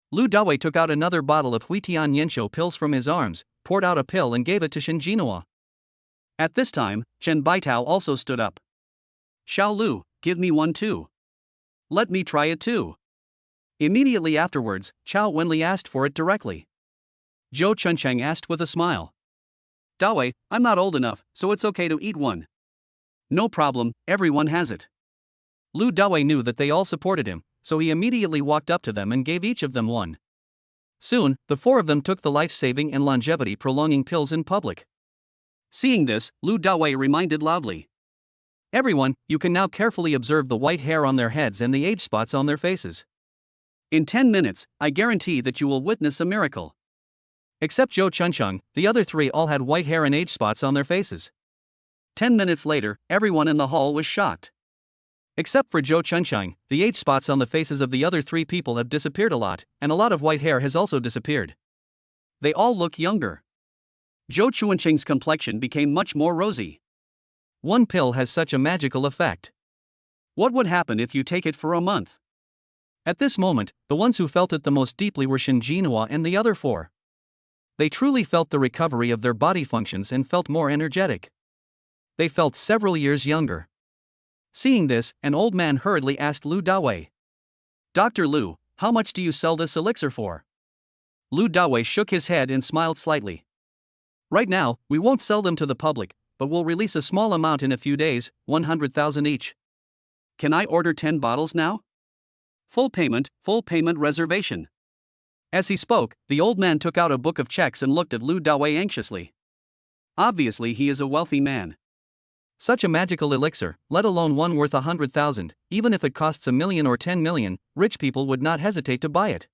Lu Dawei took out another bottle of Huitian Yanshou pills from his arms, poured out a pill and gave it to Shin Jinhua. At this time, Chen Baitao also stood up. "Xiao Lu, give me one too. Let me try it too." Immediately afterwards, Chao Wenli asked for it directly. Zhou Chuncheng asked with a smile. "Dawei, I'm not old enough, so it's okay to eat one." "No problem, everyone has it." Lu Dawei knew that they all supported him, so he immediately walked up to them and gave each of them one. Soon, the four of them took the life-saving and longevity-prolonging pills in public. Seeing this, Lu Dawei reminded loudly, "Everyone, you can now carefully observe the white hair on their heads and the age spots on their faces. In 10 minutes, I guarantee that you will witness a miracle." Except Zhou Chuncheng, the other three all had white hair and age spots on their faces. 10 minutes later, everyone in the hall was shocked. Except for Zhou Chuncheng, the age spots on the faces of the other three people have disappeared a lot of white hair has also disappeared. They all look younger. Zhou Chuncheng's complexion became much more rosy. One pill has such a magical effect. What would happen if you take it for a month? At this moment, the ones who felt it the most deeply were Shin Jinhua and the other four. They truly felt the recovery of their body functions and felt more energetic. They felt several years younger. Seeing this, an old man hurriedly asked Lu Dawei, "Dr. Lu, how much do you sell this elixir for?" Lu Dawei shook his head and smiled slightly. "Right now, we won't sell them to the public, but we'll release a small amount in a few days, 100,000 each. Can I order 10 bottles now? Full payment reservation." As he spoke, the old man took out a book of checks and looked at Lu Dawei anxiously. Obviously he is a wealthy man. Such a magical elixir, let alone one worth 100,000, even if it costs 1 million or 10 million, rich people would not hesitate to buy it.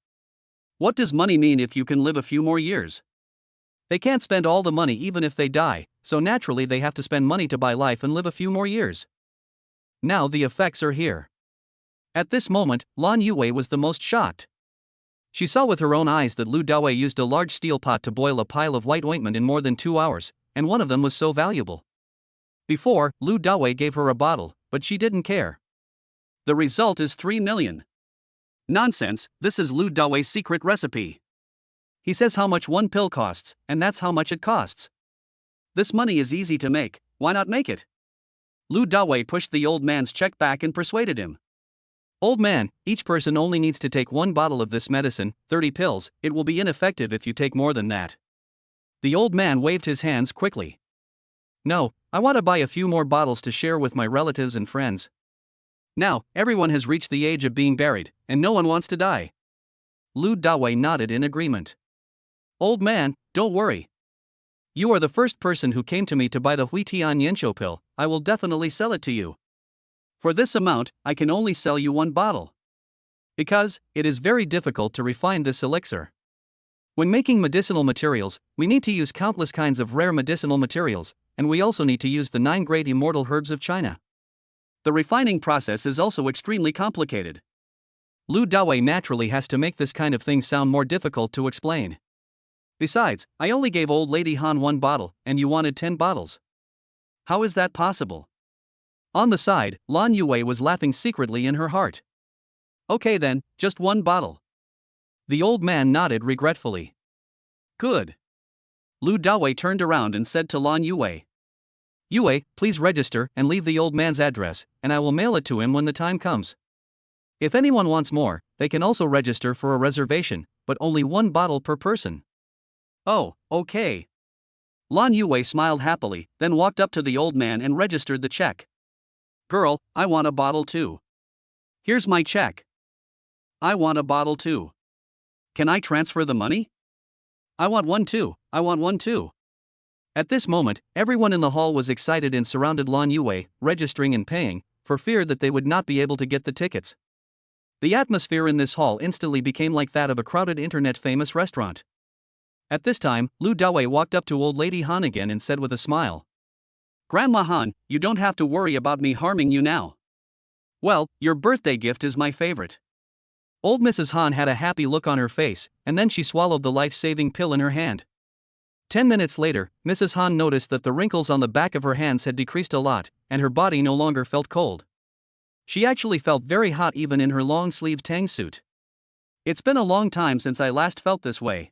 What does money mean if you can live a few more years? They can't spend all the money even if they die, so naturally they have to spend money to buy life and live a few more years. Now the effects are here. At this moment, Lan Yue was the most shocked. She saw with her own eyes that Lu Dawei used a large steel pot to boil a pile of white ointment in more than 2 hours, and one of them was so valuable. Before, Lu Dawei gave her a bottle, but she didn't care. The result is 3 million. Nonsense, this is Lu Dawei's secret recipe. He says how much one pill costs, and that's how much it costs. This money is easy to make, why not make it? Lu Dawei pushed the old man's check back and persuaded him. "Old man, each person only needs to take 1 bottle of this medicine, 30 pills, it will be ineffective if you take more than that." The old man waved his hands quickly. "No, I want to buy a few more bottles to share with my relatives and friends. Now, everyone has reached the age of being buried, and no one wants to die." Lu Dawei nodded in agreement. "Old man, don't worry. You are the first person who came to me to buy the Huitian Yanshou pill, I will definitely sell it to you. For this amount, I can only sell you 1 bottle. Because, it is very difficult to refine this elixir. When making medicinal materials, we need to use countless kinds of rare medicinal materials, and we also need to use the 9 great immortal herbs of China. The refining process is also extremely complicated. Lu Dawei naturally has to make this kind of thing sound more difficult to explain. Besides, I only gave old lady Han 1 bottle, and you wanted 10 bottles. How is that possible?" On the side, Lan Yue was laughing secretly in her heart. "Okay then, just 1 bottle." The old man nodded regretfully. "Good." Lu Dawei turned around and said to Lan Yue, "Yue, please register and leave the old man's address, and I will mail it to him when the time comes. If anyone wants more, they can also register for a reservation, but only 1 bottle per person." "Oh, okay." Lan Yue smiled happily, then walked up to the old man and registered the check. "Girl, I want a bottle too. Here's my check. I want a bottle too. Can I transfer the money? I want one too, I want one too. At this moment, everyone in the hall was excited and surrounded Lan Yue, registering and paying, for fear that they would not be able to get the tickets. The atmosphere in this hall instantly became like that of a crowded internet-famous restaurant. At this time, Lu Dawei walked up to old lady Han again and said with a smile, "Grandma Han, you don't have to worry about me harming you now. Well, your birthday gift is my favorite." Old Mrs. Han had a happy look on her face, and then she swallowed the life-saving pill in her hand. 10 minutes later, Mrs. Han noticed that the wrinkles on the back of her hands had decreased a lot, and her body no longer felt cold. She actually felt very hot even in her long-sleeved tang suit. "It's been a long time since I last felt this way."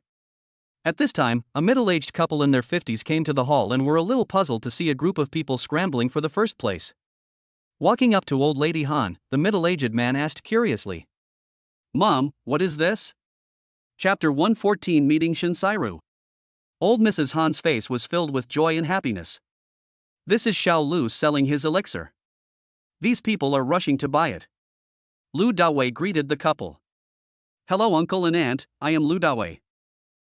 At this time, a middle-aged couple in their 50s came to the hall and were a little puzzled to see a group of people scrambling for the first place. Walking up to old lady Han, the middle-aged man asked curiously, "Mom, what is this?" Chapter 114 Meeting Shinsairu. Old Mrs. Han's face was filled with joy and happiness. "This is Xiao Lu selling his elixir. These people are rushing to buy it." Lu Dawei greeted the couple. "Hello uncle and aunt, I am Lu Dawei."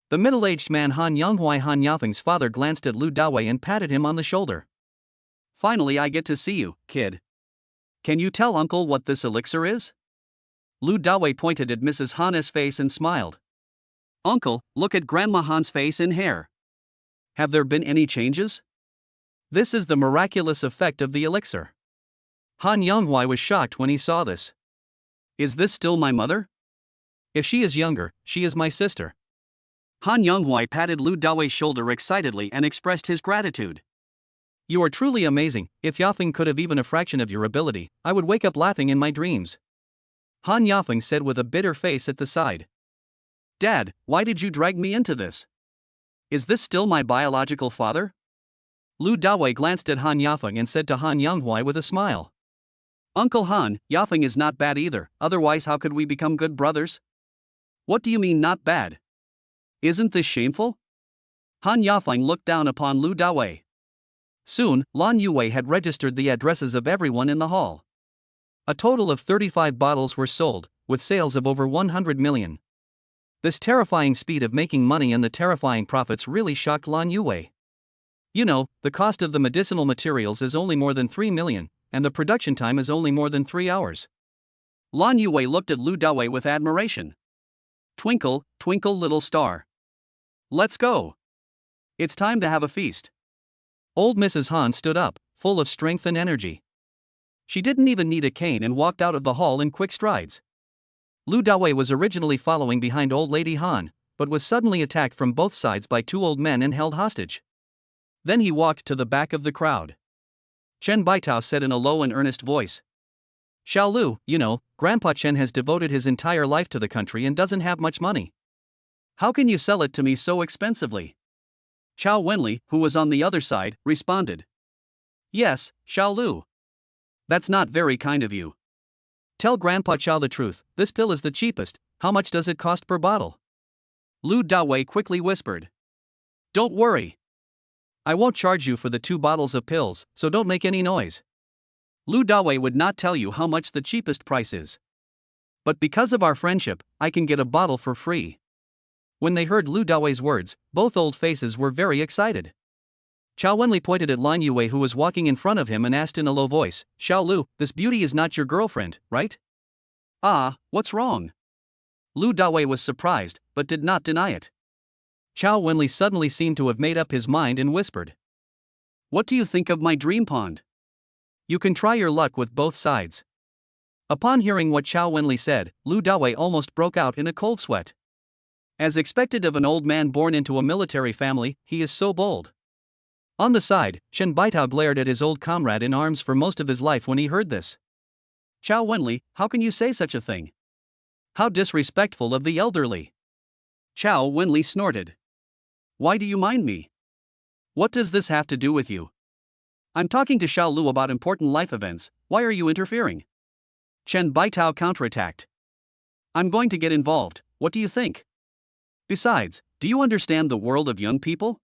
The middle-aged man Han Yonghui Han Yafeng's father glanced at Lu Dawei and patted him on the shoulder. "Finally I get to see you, kid. Can you tell uncle what this elixir is?" Lu Dawei pointed at Mrs. Han's face and smiled. "Uncle, look at Grandma Han's face and hair. Have there been any changes? This is the miraculous effect of the elixir." Han Yonghui was shocked when he saw this. "Is this still my mother? If she is younger, she is my sister." Han Yonghui patted Lu Dawei's shoulder excitedly and expressed his gratitude. "You are truly amazing. If Yafeng could have even a fraction of your ability, I would wake up laughing in my dreams." Han Yafeng said with a bitter face at the side. "Dad, why did you drag me into this? Is this still my biological father?" Lu Dawei glanced at Han Yafeng and said to Han Yonghui with a smile, "Uncle Han, Yafeng is not bad either, otherwise how could we become good brothers?" "What do you mean not bad? Isn't this shameful?" Han Yafeng looked down upon Lu Dawei. Soon, Lan Yue had registered the addresses of everyone in the hall. A total of 35 bottles were sold, with sales of over 100 million. This terrifying speed of making money and the terrifying profits really shocked Lan Yue. You know, the cost of the medicinal materials is only more than 3 million, and the production time is only more than 3 hours. Lan Yue looked at Lu Dawei with admiration. "Twinkle, twinkle little star. Let's go. It's time to have a feast." Old Mrs. Han stood up, full of strength and energy. She didn't even need a cane and walked out of the hall in quick strides. Lu Dawei was originally following behind old lady Han, but was suddenly attacked from both sides by 2 old men and held hostage. Then he walked to the back of the crowd. Chen Baitao said in a low and earnest voice, "Xiao Lu, you know, Grandpa Chen has devoted his entire life to the country and doesn't have much money. How can you sell it to me so expensively?" Chao Wenli, who was on the other side, responded, "Yes, Xiao Lu. That's not very kind of you. Tell Grandpa Chao the truth, this pill is the cheapest, how much does it cost per bottle?" Lu Dawei quickly whispered, "Don't worry. I won't charge you for the 2 bottles of pills, so don't make any noise." Lu Dawei would not tell you how much the cheapest price is. "But because of our friendship, I can get a bottle for free." When they heard Lu Dawei's words, both old faces were very excited. Chao Wenli pointed at Lan Yue who was walking in front of him and asked in a low voice, "Xiao Lu, this beauty is not your girlfriend, right?" "Ah, what's wrong?" Lu Dawei was surprised, but did not deny it. Chao Wenli suddenly seemed to have made up his mind and whispered, "What do you think of my dream pond? You can try your luck with both sides." Upon hearing what Chao Wenli said, Lu Dawei almost broke out in a cold sweat. As expected of an old man born into a military family, he is so bold. On the side, Chen Baitao glared at his old comrade in arms for most of his life when he heard this. "Chao Wenli, how can you say such a thing? How disrespectful of the elderly." Chao Wenli snorted. "Why do you mind me? What does this have to do with you? I'm talking to Xiao Lu about important life events, why are you interfering?" Chen Baitao counterattacked. "I'm going to get involved, what do you think? Besides, do you understand the world of young people?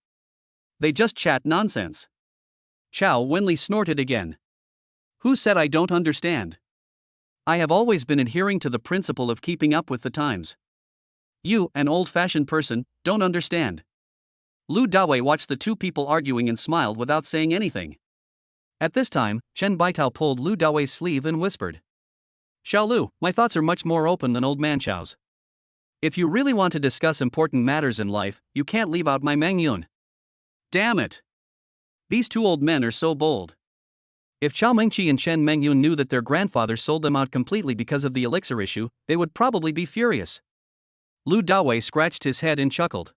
They just chat nonsense." Chao Wenli snorted again. "Who said I don't understand? I have always been adhering to the principle of keeping up with the times. You, an old-fashioned person, don't understand. Lu Dawei watched the two people arguing and smiled without saying anything. At this time, Chen Baitao pulled Lu Dawei's sleeve and whispered. Xiao Lu, my thoughts are much more open than old man Xiao's. If you really want to discuss important matters in life, you can't leave out my Meng Yun. Damn it! These two old men are so bold. If Chao Mengqi and Chen Mengyun knew that their grandfather sold them out completely because of the elixir issue, they would probably be furious. Lu Dawei scratched his head and chuckled.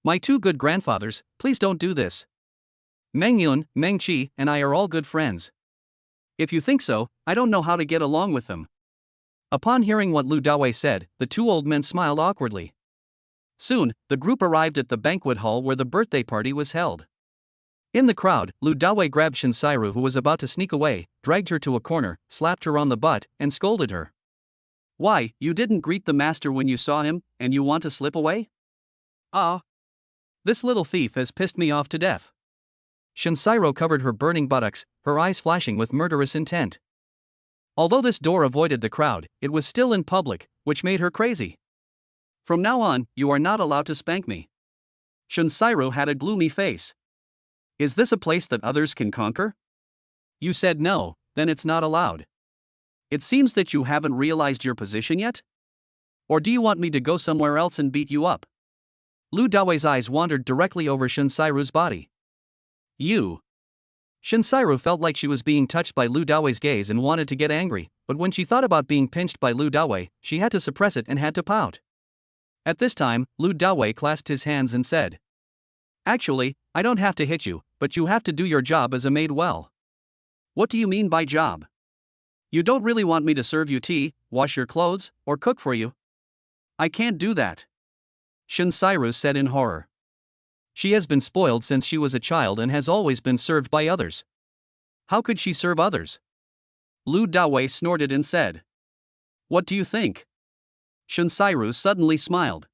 My two good grandfathers, please don't do this. Mengyun, Mengqi, and I are all good friends. If you think so, I don't know how to get along with them. Upon hearing what Lu Dawei said, the two old men smiled awkwardly. Soon, the group arrived at the banquet hall where the birthday party was held. In the crowd, Lu Dawei grabbed Shinsairu, who was about to sneak away, dragged her to a corner, slapped her on the butt, and scolded her. Why, you didn't greet the master when you saw him, and you want to slip away? Ah! This little thief has pissed me off to death. Shinsairu covered her burning buttocks, her eyes flashing with murderous intent. Although this door avoided the crowd, it was still in public, which made her crazy. From now on, you are not allowed to spank me. Shinsairu had a gloomy face. Is this a place that others can conquer? You said no, then it's not allowed. It seems that you haven't realized your position yet? Or do you want me to go somewhere else and beat you up? Lu Dawei's eyes wandered directly over Shinsairu's body. You. Shinsairu felt like she was being touched by Lu Dawei's gaze and wanted to get angry, but when she thought about being pinched by Lu Dawei, she had to suppress it and had to pout. At this time, Lu Dawei clasped his hands and said, Actually, I don't have to hit you, but you have to do your job as a maid well. What do you mean by job? You don't really want me to serve you tea, wash your clothes, or cook for you? I can't do that. Shinsairu said in horror. She has been spoiled since she was a child and has always been served by others. How could she serve others? Lu Dawei snorted and said. What do you think? Shinsairu suddenly smiled.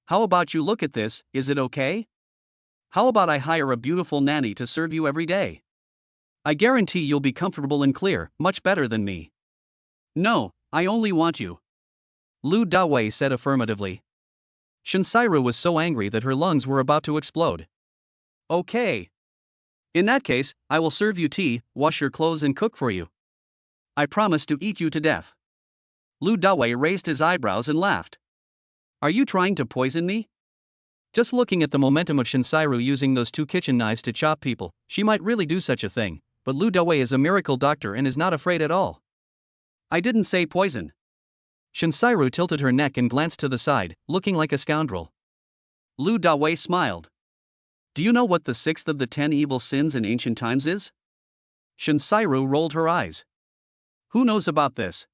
How about you look at this, is it okay? How about I hire a beautiful nanny to serve you every day? I guarantee you'll be comfortable and clear, much better than me. No, I only want you. Lu Dawei said affirmatively. Shinsairu was so angry that her lungs were about to explode. Okay. In that case, I will serve you tea, wash your clothes and cook for you. I promise to eat you to death. Lu Dawei raised his eyebrows and laughed. Are you trying to poison me? Just looking at the momentum of Shinsairu using those two kitchen knives to chop people, she might really do such a thing, but Lu Dawei is a miracle doctor and is not afraid at all. I didn't say poison. Shinsairu tilted her neck and glanced to the side, looking like a scoundrel. Lu Dawei smiled. Do you know what the sixth of the 10 evil sins in ancient times is? Shinsairu rolled her eyes. Who knows about this?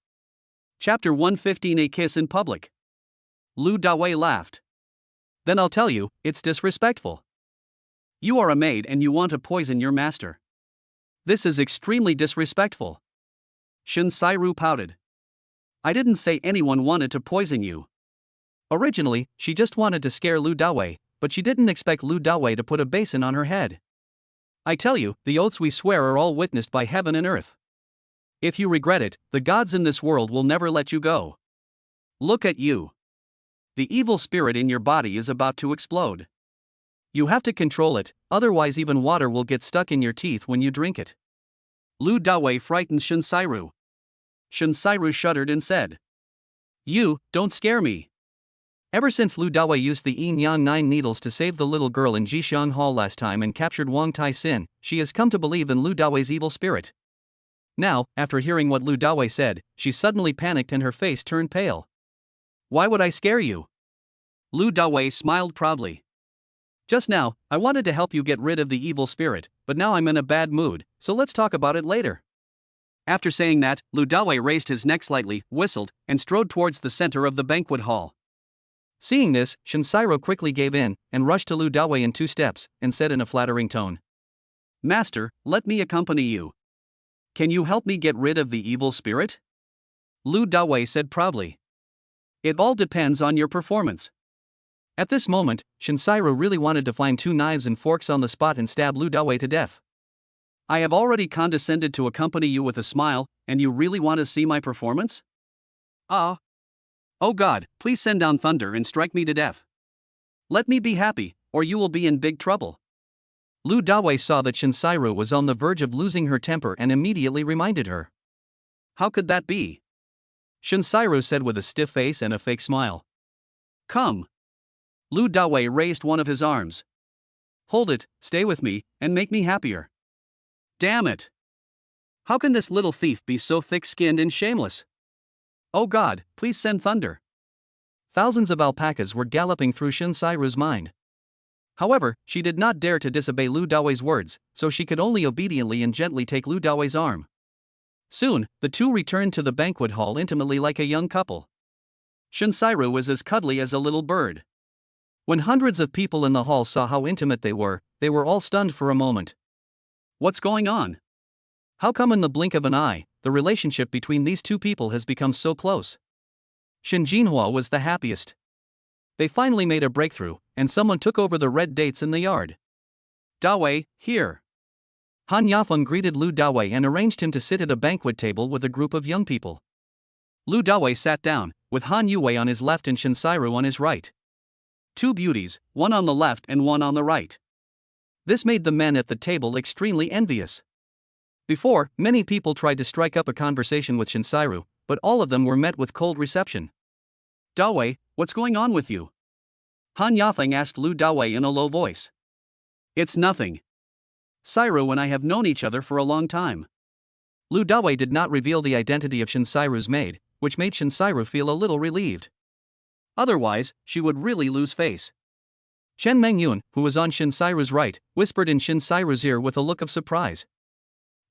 Chapter 115, A Kiss in Public. Lu Dawei laughed. Then I'll tell you, it's disrespectful. You are a maid and you want to poison your master. This is extremely disrespectful. Shinsairu pouted. I didn't say anyone wanted to poison you. Originally, she just wanted to scare Lu Dawei, but she didn't expect Lu Dawei to put a basin on her head. I tell you, the oaths we swear are all witnessed by heaven and earth. If you regret it, the gods in this world will never let you go. Look at you. The evil spirit in your body is about to explode. You have to control it, otherwise even water will get stuck in your teeth when you drink it. Lu Dawei frightened Shinsairu. Shinsairu shuddered and said. You, don't scare me. Ever since Lu Dawei used the Yin Yang 9 needles to save the little girl in Jixiang Hall last time and captured Wang Tai Sin, she has come to believe in Lu Dawei's evil spirit. Now, after hearing what Lu Dawei said, she suddenly panicked and her face turned pale. Why would I scare you? Lu Dawei smiled proudly. Just now, I wanted to help you get rid of the evil spirit, but now I'm in a bad mood, so let's talk about it later. After saying that, Lu Dawei raised his neck slightly, whistled, and strode towards the center of the banquet hall. Seeing this, Shinsairu quickly gave in, and rushed to Lu Dawei in 2 steps, and said in a flattering tone. Master, let me accompany you. Can you help me get rid of the evil spirit? Lu Dawei said proudly. It all depends on your performance. At this moment, Shinsairu really wanted to find 2 knives and forks on the spot and stab Lu Dawei to death. I have already condescended to accompany you with a smile, and you really want to see my performance? Ah. Oh God, please send down thunder and strike me to death. Let me be happy, or you will be in big trouble. Lu Dawei saw that Shinsairu was on the verge of losing her temper and immediately reminded her. How could that be? Shinsairu said with a stiff face and a fake smile. Come. Lu Dawei raised one of his arms. Hold it, stay with me, and make me happier. Damn it. How can this little thief be so thick-skinned and shameless? Oh God, please send thunder. Thousands of alpacas were galloping through Shinsairu's mind. However, she did not dare to disobey Lu Dawei's words, so she could only obediently and gently take Lu Dawei's arm. Soon, the two returned to the banquet hall intimately like a young couple. Shinsairu was as cuddly as a little bird. When hundreds of people in the hall saw how intimate they were all stunned for a moment. What's going on? How come in the blink of an eye, the relationship between these two people has become so close? Shin Jinhua was the happiest. They finally made a breakthrough, and someone took over the red dates in the yard. Dawei, here. Han Yafeng greeted Lu Dawei and arranged him to sit at a banquet table with a group of young people. Lu Dawei sat down, with Han Yue on his left and Shinsairu on his right. Two beauties, one on the left and one on the right. This made the men at the table extremely envious. Before, many people tried to strike up a conversation with Shinsairu, but all of them were met with cold reception. Dawei, what's going on with you? Han Yafeng asked Lu Dawei in a low voice. It's nothing. Sairu and I have known each other for a long time. Lu Dawei did not reveal the identity of Shinsairu's maid, which made Shinsairu feel a little relieved. Otherwise, she would really lose face. Chen Mengyun, who was on Shinsairu's right, whispered in Shinsairu's ear with a look of surprise.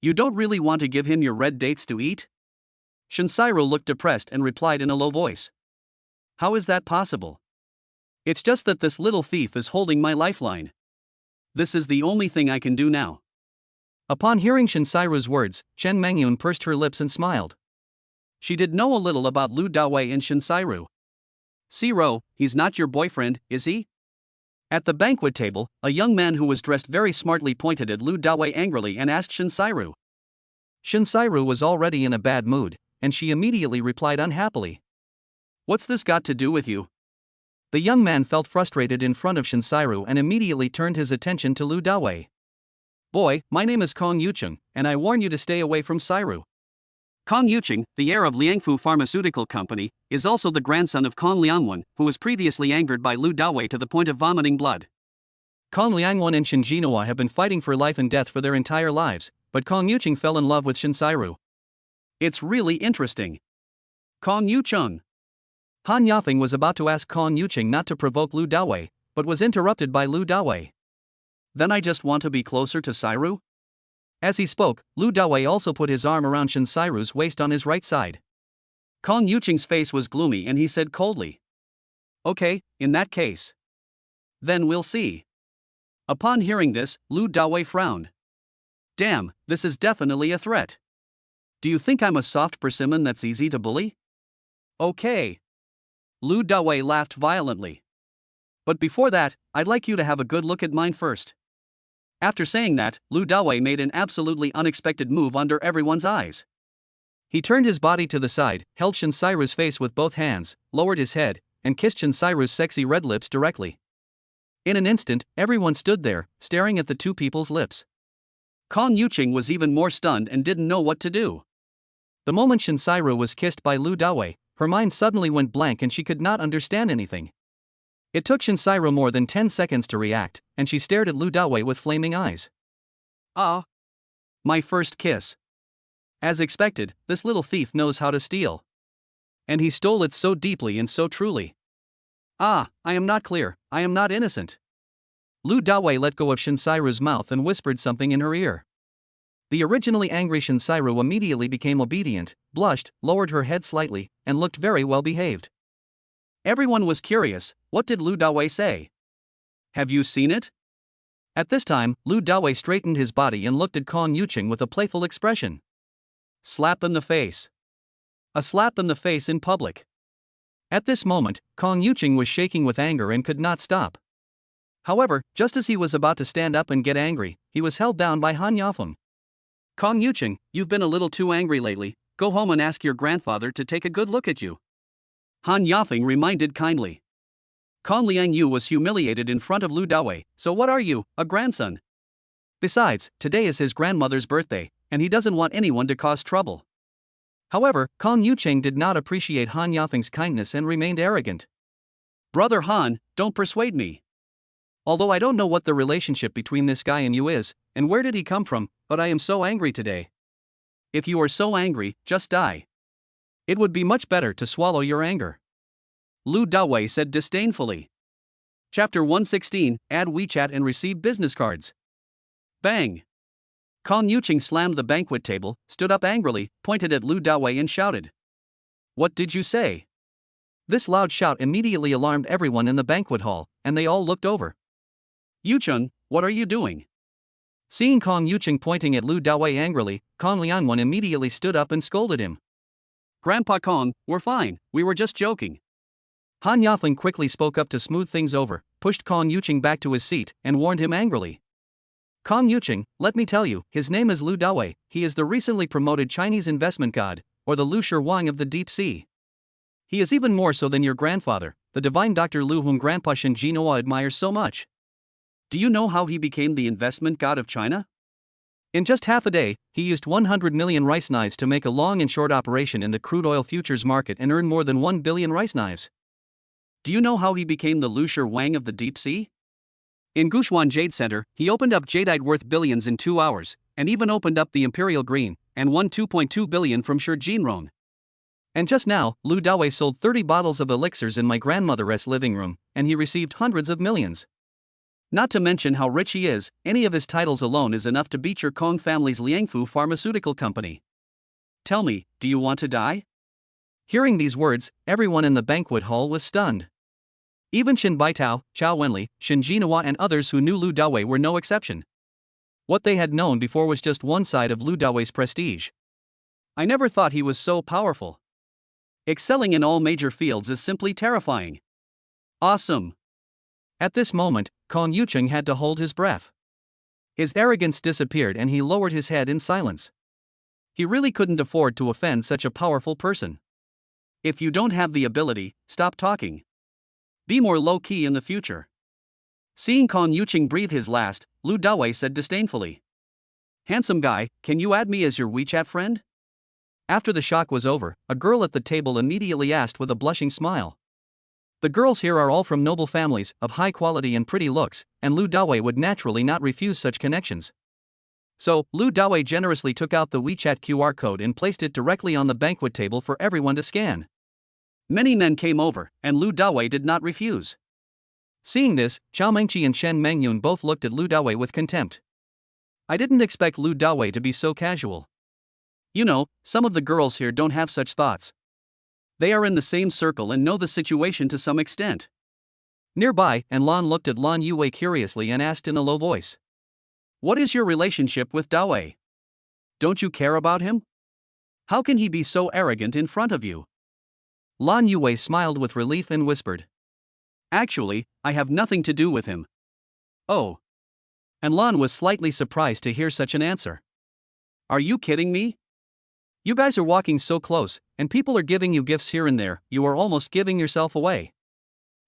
You don't really want to give him your red dates to eat? Shinsairu looked depressed and replied in a low voice. How is that possible? It's just that this little thief is holding my lifeline. This is the only thing I can do now. Upon hearing Shinsairu's words, Chen Mengyun pursed her lips and smiled. She did know a little about Lu Dawei and Shinsairu. Siro, he's not your boyfriend, is he? At the banquet table, a young man who was dressed very smartly pointed at Lu Dawei angrily and asked Shinsairu. Shinsairu was already in a bad mood, and she immediately replied unhappily. What's this got to do with you? The young man felt frustrated in front of Shinsairu and immediately turned his attention to Lu Dawei. Boy, my name is Kong Yucheng, and I warn you to stay away from Sairu. Kong Yucheng, the heir of Liangfu Pharmaceutical Company, is also the grandson of Kong Liangwen, who was previously angered by Lu Dawei to the point of vomiting blood. Kong Liangwen and Shin Jinhua have been fighting for life and death for their entire lives, but Kong Yucheng fell in love with Shinsairu. It's really interesting. Kong Yucheng. Han Yafeng was about to ask Kong Yucheng not to provoke Lu Dawei, but was interrupted by Lu Dawei. Then I just want to be closer to Sairu? As he spoke, Lu Dawei also put his arm around Shinsairu's waist on his right side. Kong Yucheng's face was gloomy and he said coldly. Okay, in that case. Then we'll see. Upon hearing this, Lu Dawei frowned. Damn, this is definitely a threat. Do you think I'm a soft persimmon that's easy to bully? Okay. Lu Dawei laughed violently. But before that, I'd like you to have a good look at mine first. After saying that, Lu Dawei made an absolutely unexpected move under everyone's eyes. He turned his body to the side, held Shinsairu's face with both hands, lowered his head, and kissed Shinsairu's sexy red lips directly. In an instant, everyone stood there, staring at the two people's lips. Kong Yucheng was even more stunned and didn't know what to do. The moment Shinsairu was kissed by Lu Dawei, her mind suddenly went blank and she could not understand anything. It took Shinsairu more than 10 seconds to react, and she stared at Lu Dawei with flaming eyes. Ah! My first kiss. As expected, this little thief knows how to steal. And he stole it so deeply and so truly. Ah, I am not clear, I am not innocent. Lu Dawei let go of Shinsairu's mouth and whispered something in her ear. The originally angry Shinsairu immediately became obedient, blushed, lowered her head slightly, and looked very well behaved. Everyone was curious, what did Lu Dawei say? Have you seen it? At this time, Lu Dawei straightened his body and looked at Kong Yucheng with a playful expression. Slap in the face. A slap in the face in public. At this moment, Kong Yucheng was shaking with anger and could not stop. However, just as he was about to stand up and get angry, he was held down by Han Yafeng. Kong Yucheng, you've been a little too angry lately, go home and ask your grandfather to take a good look at you. Han Yafeng reminded kindly. Kong Liang Yu was humiliated in front of Lu Dawei, so what are you, a grandson? Besides, today is his grandmother's birthday, and he doesn't want anyone to cause trouble. However, Kong Yucheng did not appreciate Han Yafeng's kindness and remained arrogant. Brother Han, don't persuade me. Although I don't know what the relationship between this guy and you is, and where did he come from, but I am so angry today. If you are so angry, just die. It would be much better to swallow your anger. Lu Dawei said disdainfully. Chapter 116, Add WeChat and receive business cards. Bang! Kong Yucheng slammed the banquet table, stood up angrily, pointed at Lu Dawei and shouted. What did you say? This loud shout immediately alarmed everyone in the banquet hall, and they all looked over. Yucheng, what are you doing? Seeing Kong Yucheng pointing at Lu Dawei angrily, Kong Liangwen immediately stood up and scolded him. Grandpa Kong, we're fine, we were just joking. Han Yafeng quickly spoke up to smooth things over, pushed Kong Yucheng back to his seat, and warned him angrily. Kong Yucheng, let me tell you, his name is Lu Dawei, he is the recently promoted Chinese investment god, or the Lu Shi Wang of the deep sea. He is even more so than your grandfather, the divine Dr. Lu whom Grandpa Shen Jinoa admires so much. Do you know how he became the investment god of China? In just half a day, he used 100 million rice knives to make a long and short operation in the crude oil futures market and earn more than 1 billion rice knives. Do you know how he became the Lu Shi Wang of the deep sea? In Gushuan Jade Center, he opened up jadeite worth billions in 2 hours, and even opened up the Imperial Green, and won 2.2 billion from Shi Jinrong. And just now, Lu Dawei sold 30 bottles of elixirs in my grandmother's living room, and he received hundreds of millions. Not to mention how rich he is, any of his titles alone is enough to beat your Kong family's Liangfu pharmaceutical company. Tell me, do you want to die? Hearing these words, everyone in the banquet hall was stunned. Even Shin Baitao, Chao Wenli, Shin Jinhua and others who knew Lu Dawei were no exception. What they had known before was just one side of Lu Dawei's prestige. I never thought he was so powerful. Excelling in all major fields is simply terrifying. Awesome. At this moment, Kong Yucheng had to hold his breath. His arrogance disappeared and he lowered his head in silence. He really couldn't afford to offend such a powerful person. If you don't have the ability, stop talking. Be more low-key in the future. Seeing Kong Yucheng breathe his last, Lu Dawei said disdainfully. Handsome guy, can you add me as your WeChat friend? After the shock was over, a girl at the table immediately asked with a blushing smile. The girls here are all from noble families, of high quality and pretty looks, and Lu Dawei would naturally not refuse such connections. So, Lu Dawei generously took out the WeChat QR code and placed it directly on the banquet table for everyone to scan. Many men came over, and Lu Dawei did not refuse. Seeing this, Chao Mengqi and Shen Mengyun both looked at Lu Dawei with contempt. I didn't expect Lu Dawei to be so casual. You know, some of the girls here don't have such thoughts. They are in the same circle and know the situation to some extent. Nearby, and Lan looked at Lan Yue curiously and asked in a low voice. What is your relationship with Dawei? Don't you care about him? How can he be so arrogant in front of you? Lan Yue smiled with relief and whispered. Actually, I have nothing to do with him. Oh. And Lan was slightly surprised to hear such an answer. Are you kidding me? You guys are walking so close, and people are giving you gifts here and there, you are almost giving yourself away.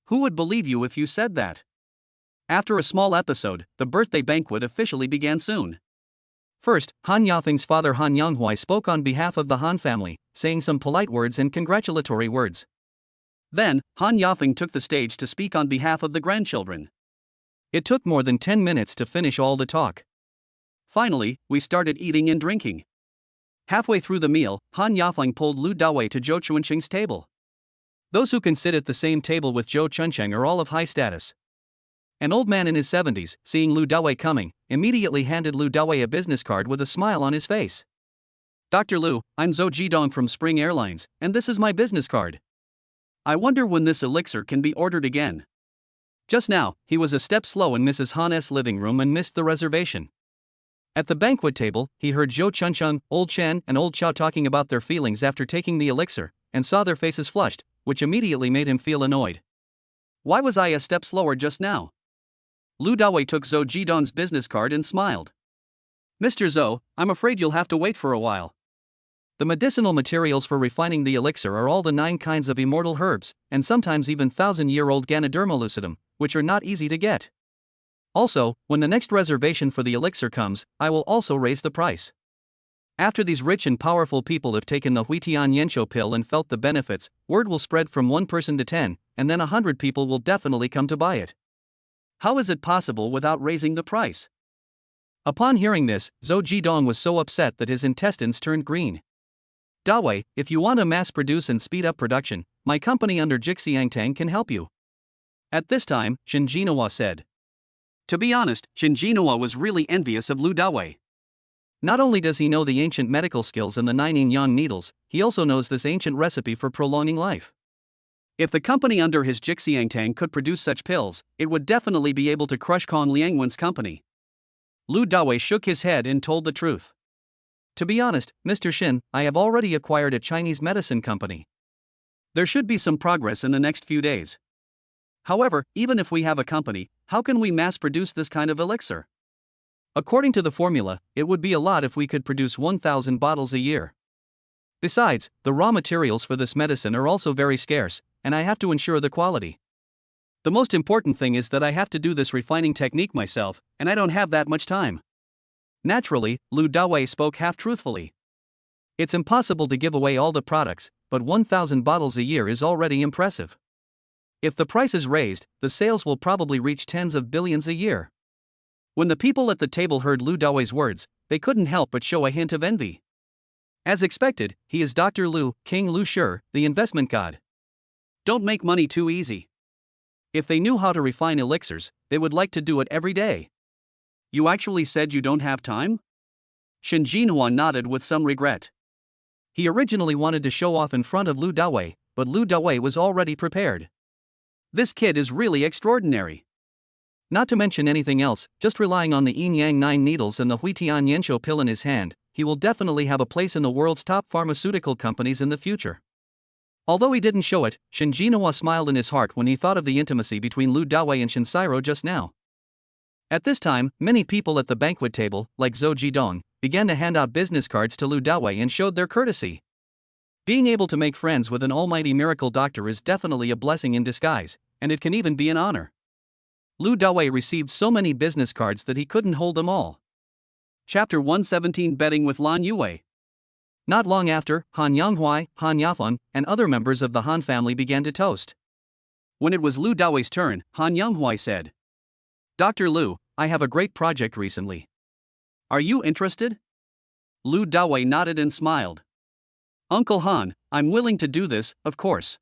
Who would believe you if you said that? After a small episode, the birthday banquet officially began soon. First, Han Yafeng's father Han Yanghuai spoke on behalf of the Han family, saying some polite words and congratulatory words. Then, Han Yafeng took the stage to speak on behalf of the grandchildren. It took more than 10 minutes to finish all the talk. Finally, we started eating and drinking. Halfway through the meal, Han Yafeng pulled Lu Dawei to Zhou Chunsheng's table. Those who can sit at the same table with Zhou Chunsheng are all of high status. An old man in his 70s, seeing Lu Dawei coming, immediately handed Lu Dawei a business card with a smile on his face. Dr. Lu, I'm Zhou Jidong from Spring Airlines, and this is my business card. I wonder when this elixir can be ordered again. Just now, he was a step slow in Mrs. Han's living room and missed the reservation. At the banquet table, he heard Zhou Chunsheng, Old Chen, and Old Chao talking about their feelings after taking the elixir, and saw their faces flushed, which immediately made him feel annoyed. Why was I a step slower just now? Lu Dawei took Zhou Jidong's business card and smiled. Mr. Zhou, I'm afraid you'll have to wait for a while. The medicinal materials for refining the elixir are all the 9 kinds of immortal herbs, and sometimes even 1,000-year-old Ganoderma lucidum, which are not easy to get. Also, when the next reservation for the elixir comes, I will also raise the price. After these rich and powerful people have taken the Huitian Yensho pill and felt the benefits, word will spread from 1 person to 10, and then 100 people will definitely come to buy it. How is it possible without raising the price? Upon hearing this, Zhou Jidong was so upset that his intestines turned green. Dawei, if you want to mass produce and speed up production, my company under Jixiangtang can help you. At this time, Shen Jinhua said. To be honest, Shen Jinhua was really envious of Lu Dawei. Not only does he know the ancient medical skills and the 9 yin-yang needles, he also knows this ancient recipe for prolonging life. If the company under his Jixiangtang could produce such pills, it would definitely be able to crush Kong Liangwen's company. Lu Dawei shook his head and told the truth. To be honest, Mr. Shin, I have already acquired a Chinese medicine company. There should be some progress in the next few days. However, even if we have a company, how can we mass produce this kind of elixir? According to the formula, it would be a lot if we could produce 1,000 bottles a year. Besides, the raw materials for this medicine are also very scarce, and I have to ensure the quality. The most important thing is that I have to do this refining technique myself, and I don't have that much time. Naturally, Lu Dawei spoke half-truthfully. It's impossible to give away all the products, but 1,000 bottles a year is already impressive. If the price is raised, the sales will probably reach tens of billions a year. When the people at the table heard Lu Dawei's words, they couldn't help but show a hint of envy. As expected, he is Dr. Lu, King Lu Shi, the investment god. Don't make money too easy. If they knew how to refine elixirs, they would like to do it every day. You actually said you don't have time? Shen Jinhua nodded with some regret. He originally wanted to show off in front of Lu Dawei, but Lu Dawei was already prepared. This kid is really extraordinary. Not to mention anything else, just relying on the yin-yang 9 needles and the Huitian Yensho pill in his hand, he will definitely have a place in the world's top pharmaceutical companies in the future. Although he didn't show it, Shen Jinhua smiled in his heart when he thought of the intimacy between Lu Dawei and Shinsiro just now. At this time, many people at the banquet table, like Zhou Jidong, began to hand out business cards to Lu Dawei and showed their courtesy. Being able to make friends with an almighty miracle doctor is definitely a blessing in disguise, and it can even be an honor. Lu Dawei received so many business cards that he couldn't hold them all. Chapter 117 Betting with Lan Yue. Not long after, Han Yanghuai, Han Yafan, and other members of the Han family began to toast. When it was Lu Dawei's turn, Han Yanghuai said, Dr. Lu, I have a great project recently. Are you interested? Lu Dawei nodded and smiled. Uncle Han, I'm willing to do this, of course.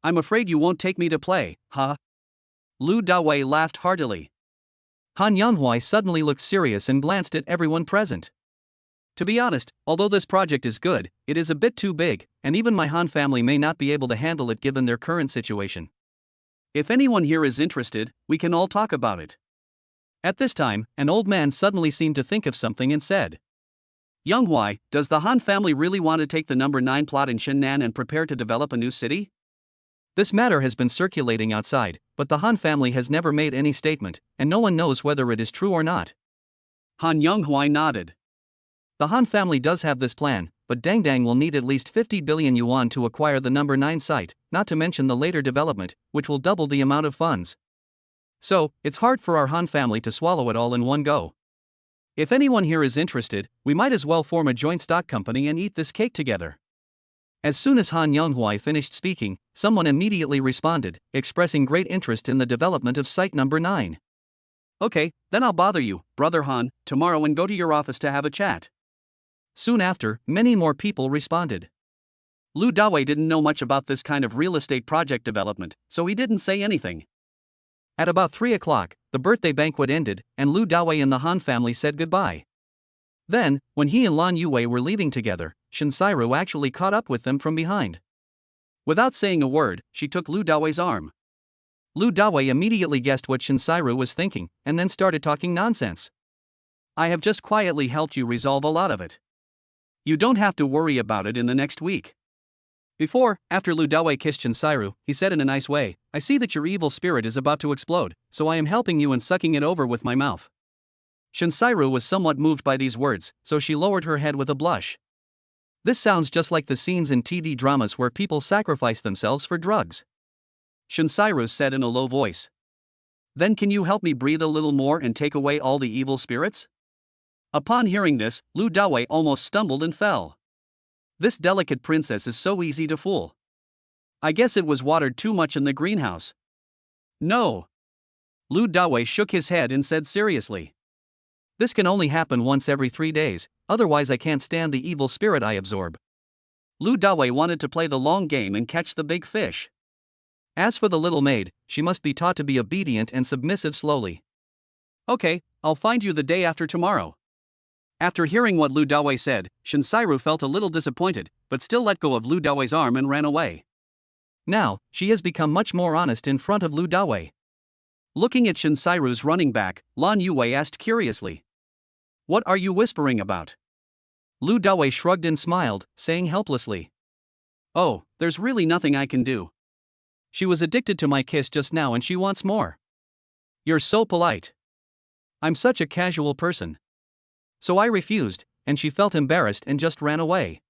I'm afraid you won't take me to play, huh? Lu Dawei laughed heartily. Han Yanghuai suddenly looked serious and glanced at everyone present. To be honest, although this project is good, it is a bit too big, and even my Han family may not be able to handle it given their current situation. If anyone here is interested, we can all talk about it. At this time, an old man suddenly seemed to think of something and said, Yanghuai, does the Han family really want to take the number 9 plot in Shennan and prepare to develop a new city? This matter has been circulating outside, but the Han family has never made any statement, and no one knows whether it is true or not. Han Yanghuai nodded. The Han family does have this plan, but Dangdang will need at least 50 billion yuan to acquire the number 9 site, not to mention the later development, which will double the amount of funds. So, it's hard for our Han family to swallow it all in one go. If anyone here is interested, we might as well form a joint stock company and eat this cake together. As soon as Han Yanghuai finished speaking, someone immediately responded, expressing great interest in the development of site number 9. Okay, then I'll bother you, Brother Han, tomorrow and go to your office to have a chat. Soon after, many more people responded. Lu Dawei didn't know much about this kind of real estate project development, so he didn't say anything. At about 3 o'clock, the birthday banquet ended, and Lu Dawei and the Han family said goodbye. Then, when he and Lan Yue were leaving together, Shinsiro actually caught up with them from behind. Without saying a word, she took Lu Dawei's arm. Lu Dawei immediately guessed what Shinsiro was thinking, and then started talking nonsense. I have just quietly helped you resolve a lot of it. You don't have to worry about it in the next week. After Lu Dawei kissed Shinsiro, he said in a nice way, I see that your evil spirit is about to explode, so I am helping you and sucking it over with my mouth. Shinsiro was somewhat moved by these words, so she lowered her head with a blush. This sounds just like the scenes in TV dramas where people sacrifice themselves for drugs. Shinsairu said in a low voice. Then can you help me breathe a little more and take away all the evil spirits? Upon hearing this, Lu Dawei almost stumbled and fell. This delicate princess is so easy to fool. I guess it was watered too much in the greenhouse. No. Lu Dawei shook his head and said seriously. This can only happen once every 3 days, otherwise I can't stand the evil spirit I absorb. Lu Dawei wanted to play the long game and catch the big fish. As for the little maid, she must be taught to be obedient and submissive slowly. Okay, I'll find you the day after tomorrow. After hearing what Lu Dawei said, Shinsairu felt a little disappointed, but still let go of Lu Dawei's arm and ran away. Now, she has become much more honest in front of Lu Dawei. Looking at Shinsairu's running back, Lan Yue asked curiously. What are you whispering about? Lu Dawei shrugged and smiled, saying helplessly. Oh, there's really nothing I can do. She was addicted to my kiss just now and she wants more. You're so polite. I'm such a casual person. So I refused, and she felt embarrassed and just ran away.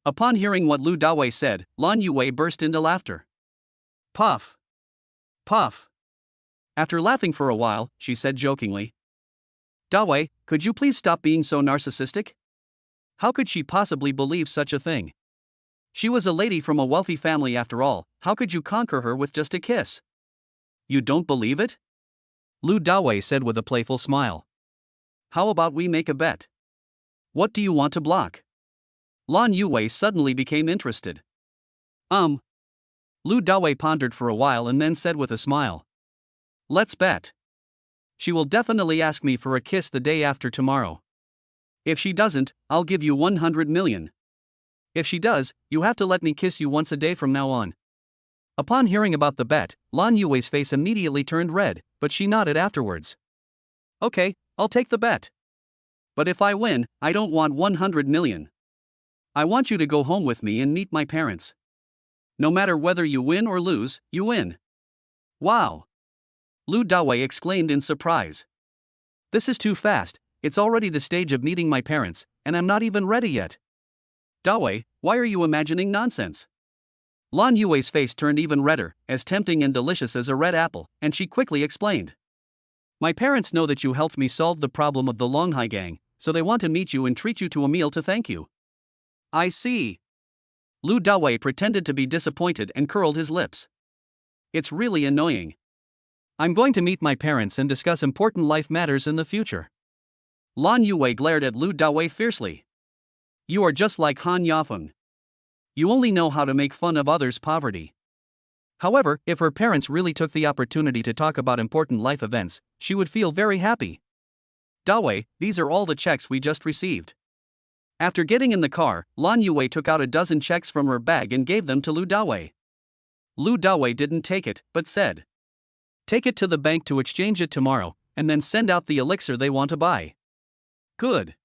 Upon hearing what Lu Dawei said, Lan Yue burst into laughter. Puff. Puff. After laughing for a while, she said jokingly. Dawei, could you please stop being so narcissistic? How could she possibly believe such a thing? She was a lady from a wealthy family after all, how could you conquer her with just a kiss? You don't believe it? Lu Dawei said with a playful smile. How about we make a bet? What do you want to block? Lan Yue suddenly became interested. Lu Dawei pondered for a while and then said with a smile. Let's bet. She will definitely ask me for a kiss the day after tomorrow. If she doesn't, I'll give you 100 million. If she does, you have to let me kiss you once a day from now on. Upon hearing about the bet, Lan Yue's face immediately turned red, but she nodded afterwards. Okay, I'll take the bet. But if I win, I don't want 100 million. I want you to go home with me and meet my parents. No matter whether you win or lose, you win. Wow! Lu Dawei exclaimed in surprise. This is too fast, it's already the stage of meeting my parents, and I'm not even ready yet. Dawei, why are you imagining nonsense? Lan Yue's face turned even redder, as tempting and delicious as a red apple, and she quickly explained. My parents know that you helped me solve the problem of the Longhai gang, so they want to meet you and treat you to a meal to thank you. I see. Lu Dawei pretended to be disappointed and curled his lips. It's really annoying. I'm going to meet my parents and discuss important life matters in the future. Lan Yue glared at Lu Dawei fiercely. You are just like Han Yafeng. You only know how to make fun of others' poverty. However, if her parents really took the opportunity to talk about important life events, she would feel very happy. Dawei, these are all the checks we just received. After getting in the car, Lan Yue took out a dozen checks from her bag and gave them to Lu Dawei. Lu Dawei didn't take it, but said, take it to the bank to exchange it tomorrow, and then send out the elixir they want to buy. Good.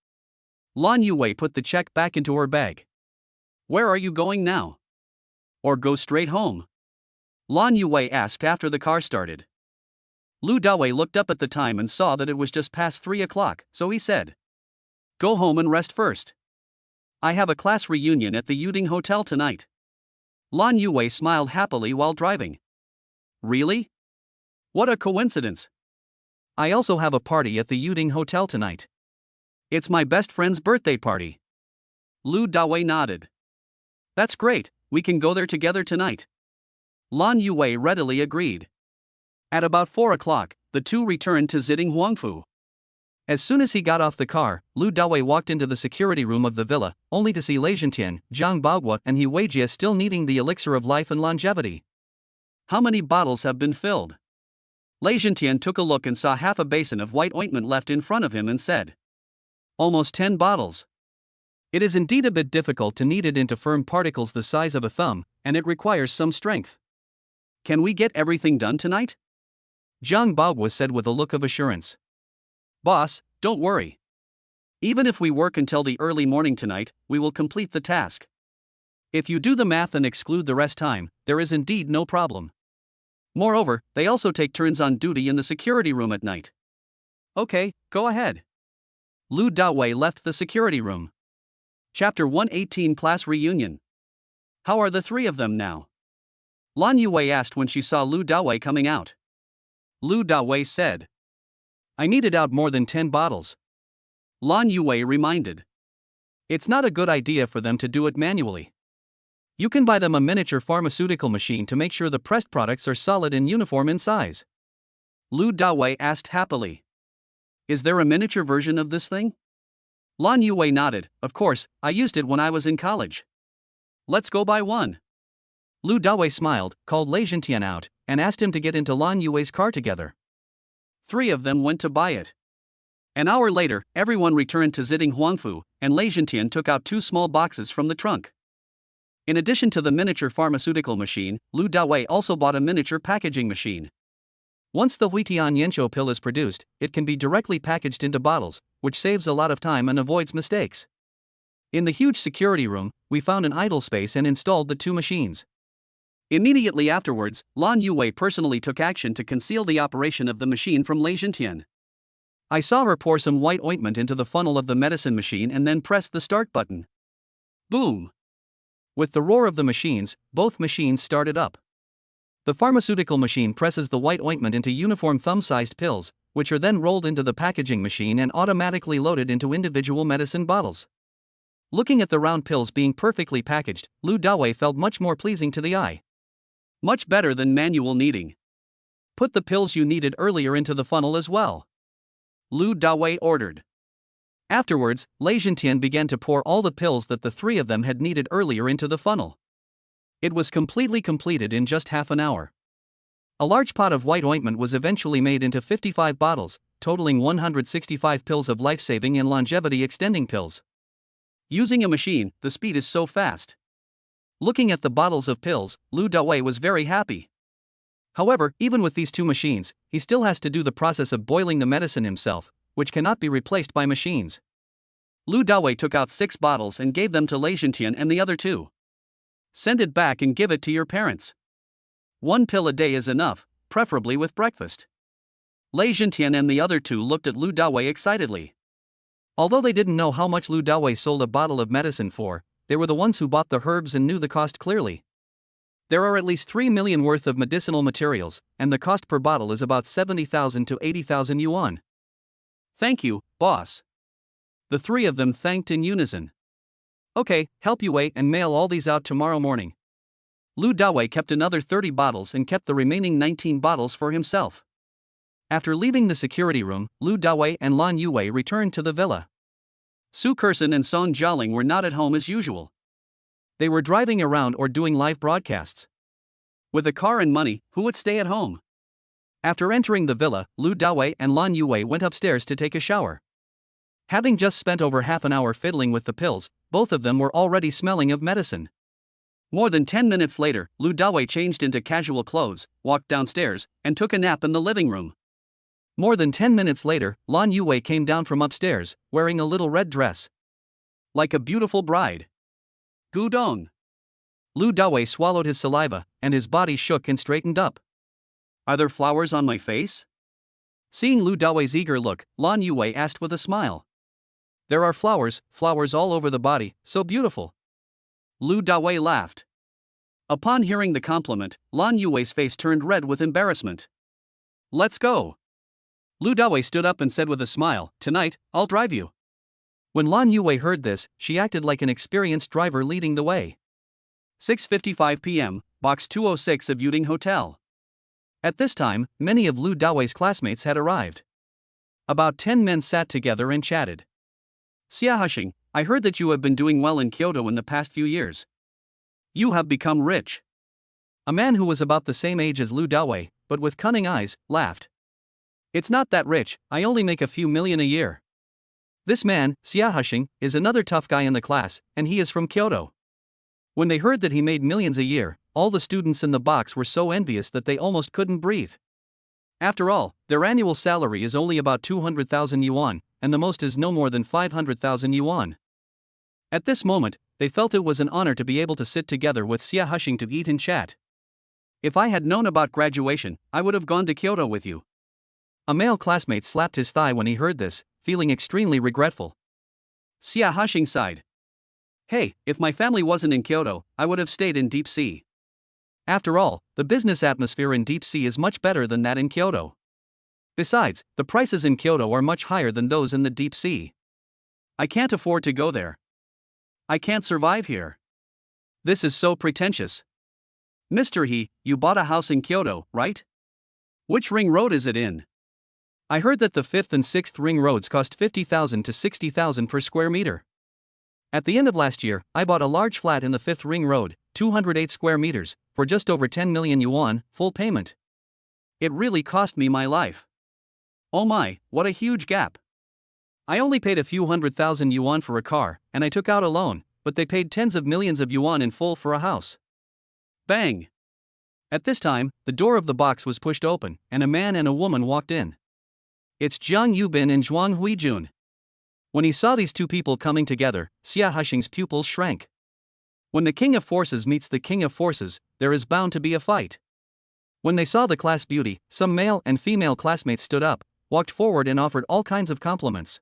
Lan Yue put the check back into her bag. Where are you going now? Or go straight home? Lan Yue asked after the car started. Lu Dawei looked up at the time and saw that it was just past 3 o'clock, so he said, go home and rest first. I have a class reunion at the Yuding Hotel tonight. Lan Yue smiled happily while driving. Really? What a coincidence. I also have a party at the Yuding Hotel tonight. It's my best friend's birthday party. Lu Dawei nodded. That's great, we can go there together tonight. Lan Yue readily agreed. At about 4 o'clock, the two returned to Ziding Huangfu. As soon as he got off the car, Lu Dawei walked into the security room of the villa, only to see Lei Zhentian, Zhang Baogua and He Weijie still needing the elixir of life and longevity. How many bottles have been filled? Lei Zhentian took a look and saw half a basin of white ointment left in front of him and said, almost 10 bottles. It is indeed a bit difficult to knead it into firm particles the size of a thumb, and it requires some strength. Can we get everything done tonight? Zhang Baogua said with a look of assurance. Boss, don't worry. Even if we work until the early morning tonight, we will complete the task. If you do the math and exclude the rest time, there is indeed no problem. Moreover, they also take turns on duty in the security room at night. Okay, go ahead. Lu Dawei left the security room. Chapter 118 Class Reunion. How are the three of them now? Lan Yue asked when she saw Lu Dawei coming out. Lu Dawei said, I needed out more than 10 bottles. Lan Yue reminded. It's not a good idea for them to do it manually. You can buy them a miniature pharmaceutical machine to make sure the pressed products are solid and uniform in size. Lu Dawei asked happily. Is there a miniature version of this thing? Lan Yue nodded. Of course, I used it when I was in college. Let's go buy one. Lu Dawei smiled, called Lei Zhentian out, and asked him to get into Lan Yue's car together. Three of them went to buy it. An hour later, everyone returned to Ziding Huangfu, and Lei Zhentian took out 2 small boxes from the trunk. In addition to the miniature pharmaceutical machine, Lu Dawei also bought a miniature packaging machine. Once the Huitian Yanqiu pill is produced, it can be directly packaged into bottles, which saves a lot of time and avoids mistakes. In the huge security room, we found an idle space and installed the 2 machines. Immediately afterwards, Lan Yue personally took action to conceal the operation of the machine from Lei Zhentian. I saw her pour some white ointment into the funnel of the medicine machine and then pressed the start button. Boom! With the roar of the machines, both machines started up. The pharmaceutical machine presses the white ointment into uniform thumb-sized pills, which are then rolled into the packaging machine and automatically loaded into individual medicine bottles. Looking at the round pills being perfectly packaged, Lu Dawei felt much more pleasing to the eye. Much better than manual kneading. Put the pills you needed earlier into the funnel as well. Lu Dawei ordered. Afterwards, Lei Zhentian began to pour all the pills that the three of them had needed earlier into the funnel. It was completely completed in just half an hour. A large pot of white ointment was eventually made into 55 bottles, totaling 165 pills of life-saving and longevity-extending pills. Using a machine, the speed is so fast. Looking at the bottles of pills, Lu Dawei was very happy. However, even with these 2 machines, he still has to do the process of boiling the medicine himself, which cannot be replaced by machines. Lu Dawei took out 6 bottles and gave them to Lei Zhentian and the other 2. Send it back and give it to your parents. 1 pill a day is enough, preferably with breakfast. Lei Zhentian and the other 2 looked at Lu Dawei excitedly. Although they didn't know how much Lu Dawei sold a bottle of medicine for, they were the ones who bought the herbs and knew the cost clearly. There are at least 3 million worth of medicinal materials, and the cost per bottle is about 70,000 to 80,000 yuan. Thank you, boss. The 3 of them thanked in unison. Okay, help you wait and mail all these out tomorrow morning. Lu Dawei kept another 30 bottles and kept the remaining 19 bottles for himself. After leaving the security room, Lu Dawei and Lan Yue returned to the villa. Su Kersen and Song Jialing were not at home as usual. They were driving around or doing live broadcasts. With a car and money, who would stay at home? After entering the villa, Lu Dawei and Lan Yue went upstairs to take a shower. Having just spent over half an hour fiddling with the pills, both of them were already smelling of medicine. More than 10 minutes later, Lu Dawei changed into casual clothes, walked downstairs, and took a nap in the living room. More than 10 minutes later, Lan Yue came down from upstairs, wearing a little red dress. Like a beautiful bride. Gudong. Lu Dawei swallowed his saliva, and his body shook and straightened up. Are there flowers on my face? Seeing Lu Dawei's eager look, Lan Yue asked with a smile. There are flowers all over the body, so beautiful. Lu Dawei laughed. Upon hearing the compliment, Lan Yue's face turned red with embarrassment. Let's go. Lu Dawei stood up and said with a smile, Tonight, I'll drive you. When Lan Yue heard this, she acted like an experienced driver leading the way. 6:55 p.m., Box 206 of Yuding Hotel. At this time, many of Lu Dawei's classmates had arrived. About 10 men sat together and chatted. Xia Hushing, I heard that you have been doing well in Kyoto in the past few years. You have become rich. A man who was about the same age as Lu Dawei, but with cunning eyes, laughed. It's not that rich, I only make a few million a year. This man, Xia Hushing, is another tough guy in the class, and he is from Kyoto. When they heard that he made millions a year, all the students in the box were so envious that they almost couldn't breathe. After all, their annual salary is only about 200,000 yuan, and the most is no more than 500,000 yuan. At this moment, they felt it was an honor to be able to sit together with Xia Hushing to eat and chat. If I had known about graduation, I would have gone to Kyoto with you. A male classmate slapped his thigh when he heard this, feeling extremely regretful. Xia Hushing sighed. Hey, if my family wasn't in Kyoto, I would have stayed in deep sea. After all, the business atmosphere in deep sea is much better than that in Kyoto. Besides, the prices in Kyoto are much higher than those in the deep sea. I can't afford to go there. I can't survive here. This is so pretentious. Mr. He, you bought a house in Kyoto, right? Which ring road is it in? I heard that the 5th and 6th ring roads cost 50,000 to 60,000 per square meter. At the end of last year, I bought a large flat in the 5th ring road, 208 square meters, for just over 10 million yuan, full payment. It really cost me my life. Oh my, what a huge gap. I only paid a few 100,000 yuan for a car, and I took out a loan, but they paid tens of millions of yuan in full for a house. Bang! At this time, the door of the box was pushed open, and a man and a woman walked in. It's Jiang Yubin and Zhuang Huijun. When he saw these two people coming together, Xia Hushing's pupils shrank. When the king of forces meets the king of forces, there is bound to be a fight. When they saw the class beauty, some male and female classmates stood up, walked forward and offered all kinds of compliments.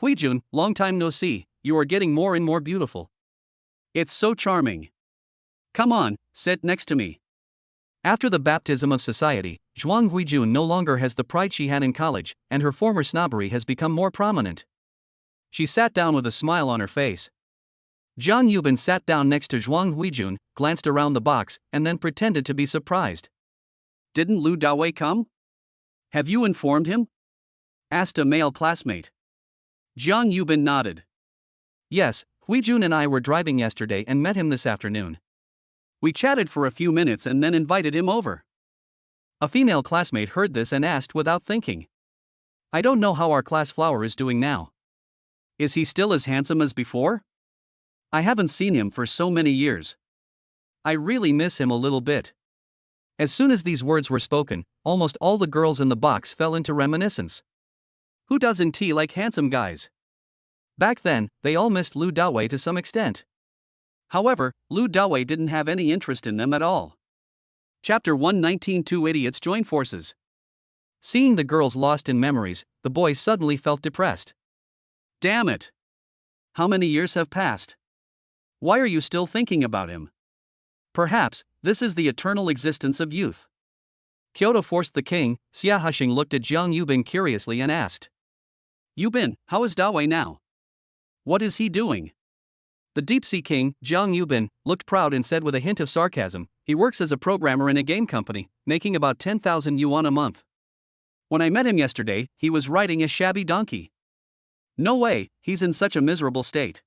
Huijun, long time no see, you are getting more and more beautiful. It's so charming. Come on, sit next to me. After the baptism of society, Zhuang Huijun no longer has the pride she had in college, and her former snobbery has become more prominent. She sat down with a smile on her face. Jiang Yubin sat down next to Zhuang Huijun, glanced around the box, and then pretended to be surprised. Didn't Lu Dawei come? Have you informed him? Asked a male classmate. Jiang Yubin nodded. Yes, Huijun and I were driving yesterday and met him this afternoon. We chatted for a few minutes and then invited him over. A female classmate heard this and asked without thinking. I don't know how our class flower is doing now. Is he still as handsome as before? I haven't seen him for so many years. I really miss him a little bit. As soon as these words were spoken, almost all the girls in the box fell into reminiscence. Who doesn't like handsome guys? Back then, they all missed Lu Dawei to some extent. However, Lu Dawei didn't have any interest in them at all. Chapter 119. Two idiots join forces. Seeing the girls lost in memories, the boys suddenly felt depressed. Damn it! How many years have passed? Why are you still thinking about him? Perhaps, this is the eternal existence of youth. Kyoto forced the king. Xia Hushing looked at Jiang Yubin curiously and asked. Yubin, how is Dawei now? What is he doing? The deep-sea king, Jiang Yubin, looked proud and said with a hint of sarcasm, he works as a programmer in a game company, making about 10,000 yuan a month. When I met him yesterday, he was riding a shabby donkey. No way, he's in such a miserable state.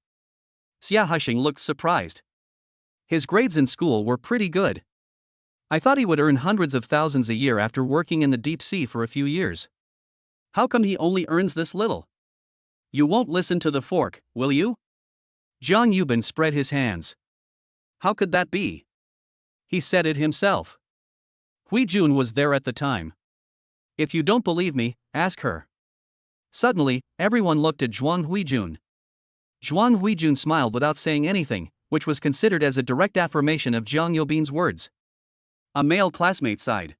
Xia Hushing looked surprised. His grades in school were pretty good. I thought he would earn hundreds of thousands a year after working in the deep sea for a few years. How come he only earns this little? You won't listen to the fork, will you? Jiang Yubin spread his hands. How could that be? He said it himself. Huijun was there at the time. If you don't believe me, ask her. Suddenly, everyone looked at Zhuang Huijun. Zhuang Huijun smiled without saying anything, which was considered as a direct affirmation of Jiang Yubin's words. A male classmate sighed.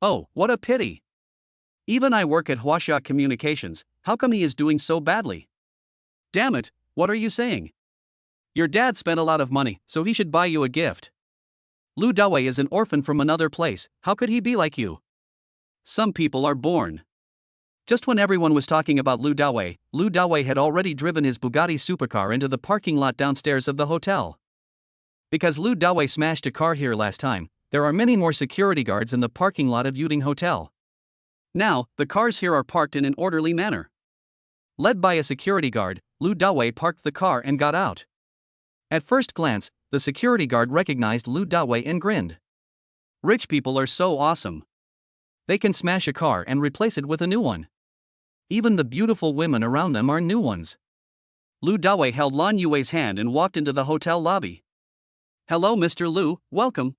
Oh, what a pity. Even I work at Huaxia Communications, how come he is doing so badly? Damn it, what are you saying? Your dad spent a lot of money, so he should buy you a gift. Lu Dawei is an orphan from another place, how could he be like you? Some people are born. Just when everyone was talking about Lu Dawei had already driven his Bugatti supercar into the parking lot downstairs of the hotel. Because Lu Dawei smashed a car here last time, there are many more security guards in the parking lot of Yuding Hotel. Now, the cars here are parked in an orderly manner. Led by a security guard, Lu Dawei parked the car and got out. At first glance, the security guard recognized Lu Dawei and grinned. Rich people are so awesome. They can smash a car and replace it with a new one. Even the beautiful women around them are new ones. Lu Dawei held Lan Yue's hand and walked into the hotel lobby. Hello Mr. Lu, welcome.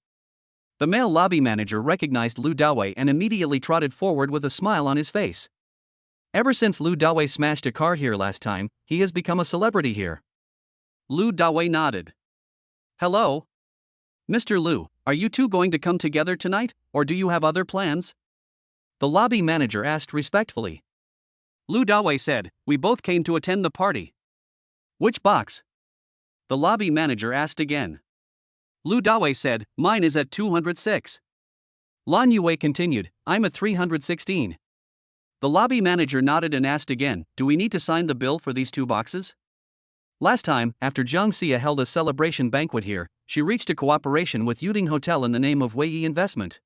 The male lobby manager recognized Lu Dawei and immediately trotted forward with a smile on his face. Ever since Lu Dawei smashed a car here last time, he has become a celebrity here. Lu Dawei nodded. Hello? Mr. Lu, are you two going to come together tonight, or do you have other plans? The lobby manager asked respectfully. Lu Dawei said, we both came to attend the party. Which box? the lobby manager asked again. Lu Dawei said, "Mine is at 206. Lan Yue continued, "I'm at 316. The lobby manager nodded and asked again, "Do we need to sign the bill for these 2 boxes? Last time, after Zhang Xia held a celebration banquet here, she reached a cooperation with Yuding Hotel in the name of Weiyi Investment.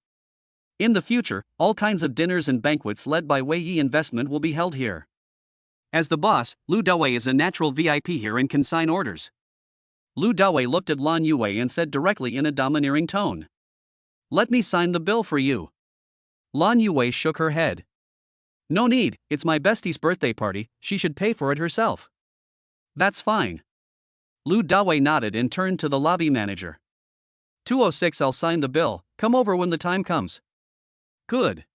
In the future, all kinds of dinners and banquets led by Weiyi Investment will be held here. As the boss, Lu Dawei is a natural VIP here and can sign orders." Lu Dawei looked at Lan Yue and said directly in a domineering tone, "Let me sign the bill for you." Lan Yue shook her head. "No need, it's my bestie's birthday party, she should pay for it herself." "That's fine." Lu Dawei nodded and turned to the lobby manager. 206, I'll sign the bill, come over when the time comes." "Good."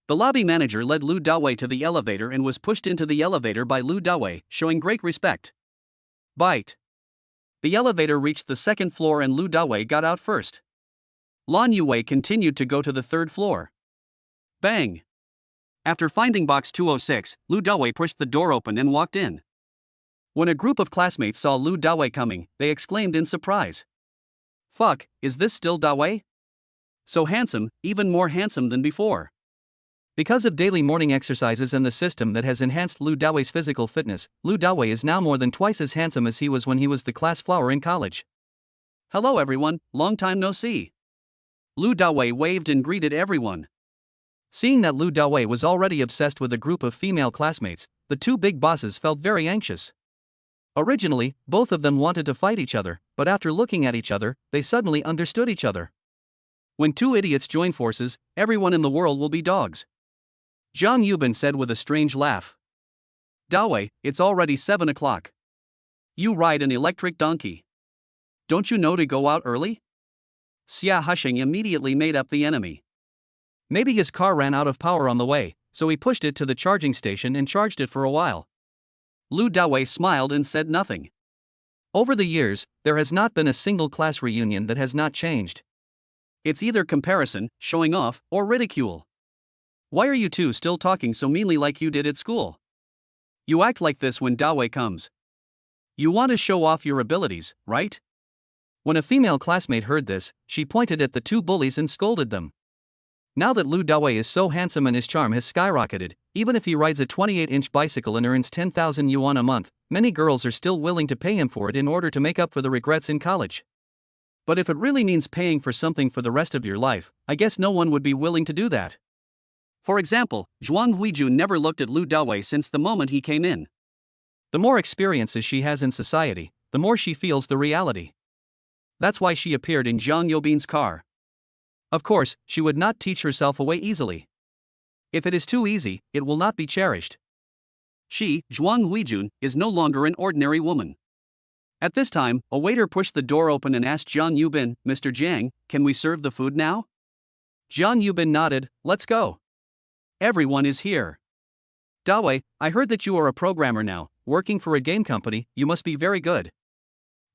The lobby manager led Lu Dawei to the elevator and was pushed into the elevator by Lu Dawei, showing great respect. Bite. The elevator reached the 2nd floor and Lu Dawei got out first. Lan Yue continued to go to the 3rd floor. Bang. After finding box 206, Lu Dawei pushed the door open and walked in. When a group of classmates saw Lu Dawei coming, they exclaimed in surprise. "Fuck, is this still Dawei? So handsome, even more handsome than before." Because of daily morning exercises and the system that has enhanced Lu Dawei's physical fitness, Lu Dawei is now more than twice as handsome as he was when he was the class flower in college. "Hello everyone, long time no see." Lu Dawei waved and greeted everyone. Seeing that Lu Dawei was already obsessed with a group of female classmates, the 2 big bosses felt very anxious. Originally, both of them wanted to fight each other, but after looking at each other, they suddenly understood each other. When 2 idiots join forces, everyone in the world will be dogs. Zhang Yubin said with a strange laugh. "Dawei, it's already 7 o'clock. You ride an electric donkey. Don't you know to go out early?" Xia Husheng immediately made up the enemy. Maybe his car ran out of power on the way, so he pushed it to the charging station and charged it for a while. Lu Dawei smiled and said nothing. Over the years, there has not been a single class reunion that has not changed. It's either comparison, showing off, or ridicule. Why are you 2 still talking so meanly like you did at school? You act like this when Dawei comes. You want to show off your abilities, right? When a female classmate heard this, she pointed at the 2 bullies and scolded them. Now that Lu Dawei is so handsome and his charm has skyrocketed, even if he rides a 28-inch bicycle and earns 10,000 yuan a month, many girls are still willing to pay him for it in order to make up for the regrets in college. But if it really means paying for something for the rest of your life, I guess no one would be willing to do that. For example, Zhuang Huijun never looked at Lu Dawei since the moment he came in. The more experiences she has in society, the more she feels the reality. That's why she appeared in Zhang Yobin's car. Of course, she would not teach herself away easily. If it is too easy, it will not be cherished. She, Zhuang Huijun, is no longer an ordinary woman. At this time, a waiter pushed the door open and asked Zhang Yubin, "Mr. Jiang, can we serve the food now?" Zhang Yubin nodded, "Let's go. Everyone is here." "Dawei, I heard that you are a programmer now, working for a game company, you must be very good."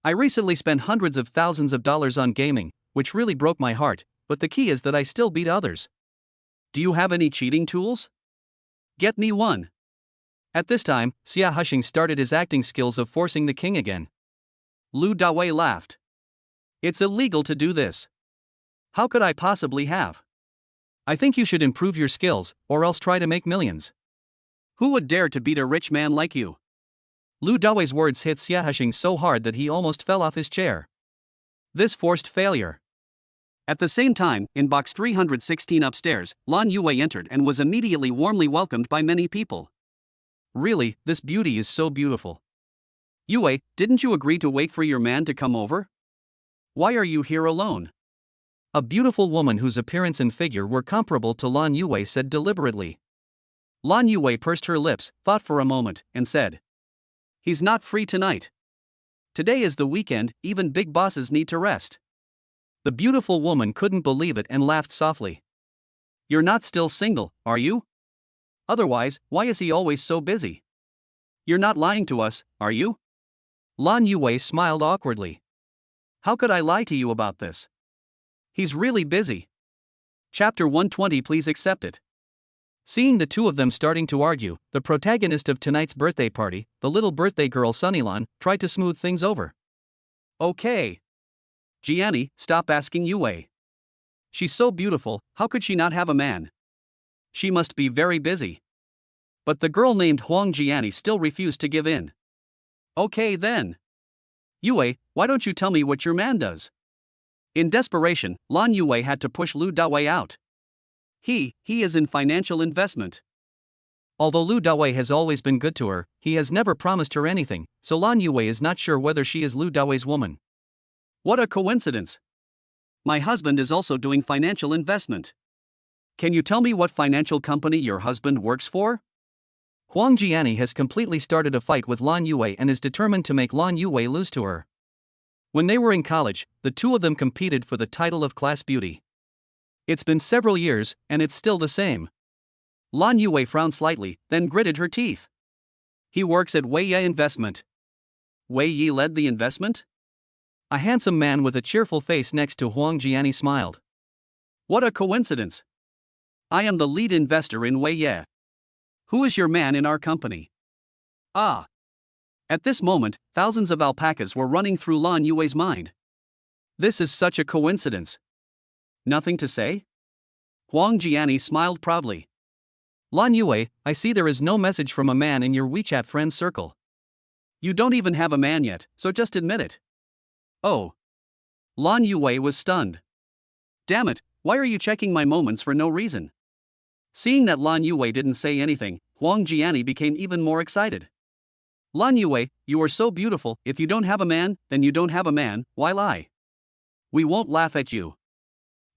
"I recently spent hundreds of thousands of dollars on gaming, which really broke my heart, but the key is that I still beat others." "Do you have any cheating tools? Get me one." At this time, Xia Husheng started his acting skills of forcing the king again. Lu Dawei laughed. "It's illegal to do this. How could I possibly have? I think you should improve your skills, or else try to make millions. Who would dare to beat a rich man like you?" Lu Dawei's words hit Xia Husheng so hard that he almost fell off his chair. This forced failure. At the same time, in box 316 upstairs, Lan Yue entered and was immediately warmly welcomed by many people. "Really, this beauty is so beautiful. Yue, didn't you agree to wait for your man to come over? Why are you here alone?" A beautiful woman whose appearance and figure were comparable to Lan Yue said deliberately. Lan Yue pursed her lips, thought for a moment, and said, "He's not free tonight. Today is the weekend, even big bosses need to rest." The beautiful woman couldn't believe it and laughed softly. "You're not still single, are you? Otherwise, why is he always so busy? You're not lying to us, are you?" Lan Yue smiled awkwardly. "How could I lie to you about this? He's really busy." Chapter 120, please accept it. Seeing the 2 of them starting to argue, the protagonist of tonight's birthday party, the little birthday girl Sunnylan, tried to smooth things over. Okay. Gianni, stop asking Yue. She's so beautiful, how could she not have a man? She must be very busy. But the girl named Huang Jiani still refused to give in. Okay then. Yue, why don't you tell me what your man does? In desperation, Lan Yue had to push Lu Dawei out. He is in financial investment. Although Lu Dawei has always been good to her, he has never promised her anything, so Lan Yue is not sure whether she is Lu Dawei's woman. What a coincidence. My husband is also doing financial investment. Can you tell me what financial company your husband works for? Huang Jiani has completely started a fight with Lan Yue and is determined to make Lan Yue lose to her. When they were in college, the two of them competed for the title of class beauty. It's been several years, and it's still the same. Lan Yue frowned slightly, then gritted her teeth. He works at Wei Ye Investment. Wei Yi led the investment? A handsome man with a cheerful face next to Huang Jiani smiled. What a coincidence. I am the lead investor in Wei Ye. Who is your man in our company? Ah. At this moment, thousands of alpacas were running through Lan Yue's mind. This is such a coincidence. Nothing to say? Huang Jiani smiled proudly. Lan Yue, I see there is no message from a man in your WeChat friends circle. You don't even have a man yet, so just admit it. Oh. Lan Yue was stunned. Damn it, why are you checking my moments for no reason? Seeing that Lan Yue didn't say anything, Huang Jiani became even more excited. Lan Yue, you are so beautiful, if you don't have a man, then you don't have a man, why lie? We won't laugh at you.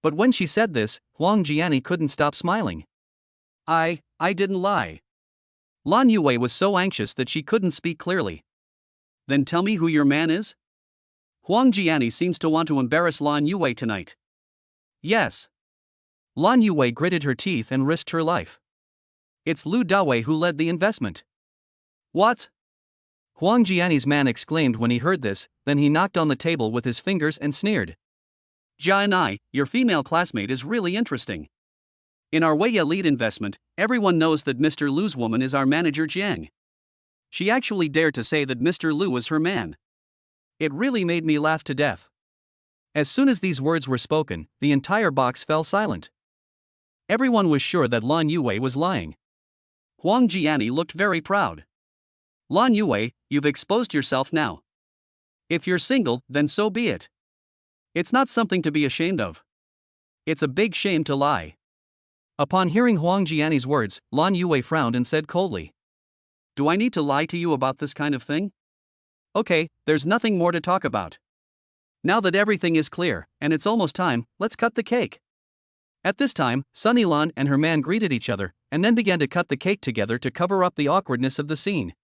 But when she said this, Huang Jiani couldn't stop smiling. I didn't lie. Lan Yue was so anxious that she couldn't speak clearly. Then tell me who your man is? Huang Jiani seems to want to embarrass Lan Yue tonight. Yes. Lan Yue gritted her teeth and risked her life. It's Lu Dawei who led the investment. What? Huang Jiani's man exclaimed when he heard this, then he knocked on the table with his fingers and sneered. Jianai, your female classmate is really interesting. In our Wei Ye lead investment, everyone knows that Mr. Lu's woman is our manager Jiang. She actually dared to say that Mr. Lu was her man. It really made me laugh to death. As soon as these words were spoken, the entire box fell silent. Everyone was sure that Lan Yue was lying. Huang Jiani looked very proud. Lan Yue, you've exposed yourself now. If you're single, then so be it. It's not something to be ashamed of. It's a big shame to lie. Upon hearing Huang Jiani's words, Lan Yue frowned and said coldly. Do I need to lie to you about this kind of thing? Okay, there's nothing more to talk about. Now that everything is clear, and it's almost time, let's cut the cake. At this time, Sunny Lan and her man greeted each other, and then began to cut the cake together to cover up the awkwardness of the scene.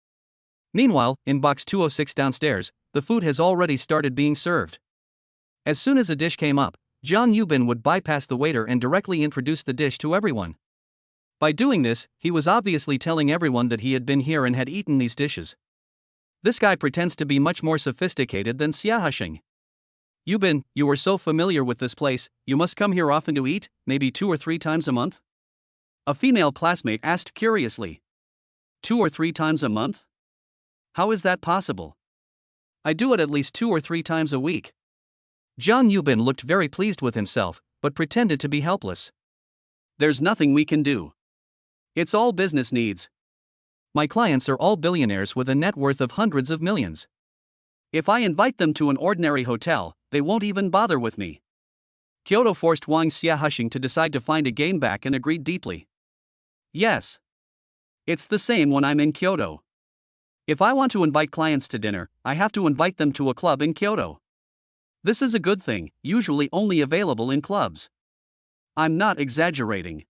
Meanwhile, in box 206 downstairs, the food has already started being served. As soon as a dish came up, Zhang Yubin would bypass the waiter and directly introduce the dish to everyone. By doing this, he was obviously telling everyone that he had been here and had eaten these dishes. This guy pretends to be much more sophisticated than Xia Husheng. Yubin, you are so familiar with this place, you must come here often to eat, maybe 2 or 3 times a month? A female classmate asked curiously. 2 or 3 times a month? How is that possible? I do it at least 2 or 3 times a week. Zhang Yubin looked very pleased with himself, but pretended to be helpless. There's nothing we can do. It's all business needs. My clients are all billionaires with a net worth of hundreds of millions. If I invite them to an ordinary hotel, they won't even bother with me. Kyoto forced Wang Xiaohusheng to decide to find a game back and agreed deeply. Yes. It's the same when I'm in Kyoto. If I want to invite clients to dinner, I have to invite them to a club in Kyoto. This is a good thing, usually only available in clubs. I'm not exaggerating.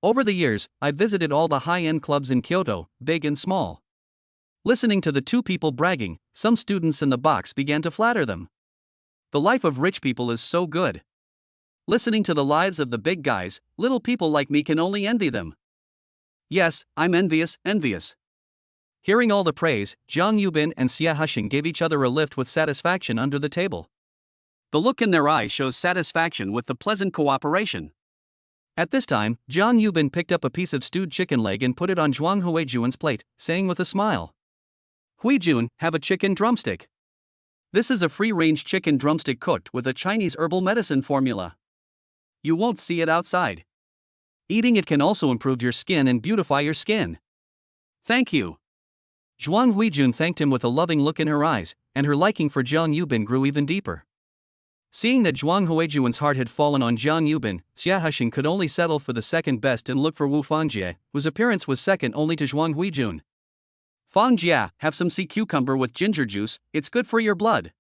Over the years, I've visited all the high-end clubs in Kyoto, big and small. Listening to the two people bragging, some students in the box began to flatter them. The life of rich people is so good. Listening to the lives of the big guys, little people like me can only envy them. Yes, I'm envious. Hearing all the praise, Zhang Yubin and Xia Husheng gave each other a lift with satisfaction under the table. The look in their eyes shows satisfaction with the pleasant cooperation. At this time, Zhang Yubin picked up a piece of stewed chicken leg and put it on Zhuang Huijun's plate, saying with a smile, Huijun, have a chicken drumstick. This is a free-range chicken drumstick cooked with a Chinese herbal medicine formula. You won't see it outside. Eating it can also improve your skin and beautify your skin. Thank you. Zhuang Huijun thanked him with a loving look in her eyes, and her liking for Jiang Yubin grew even deeper. Seeing that Zhuang Huijun's heart had fallen on Jiang Yubin, Xia Husheng could only settle for the second best and look for Wu Fangjie, whose appearance was second only to Zhuang Huijun. Fangjie, have some sea cucumber with ginger juice, it's good for your blood.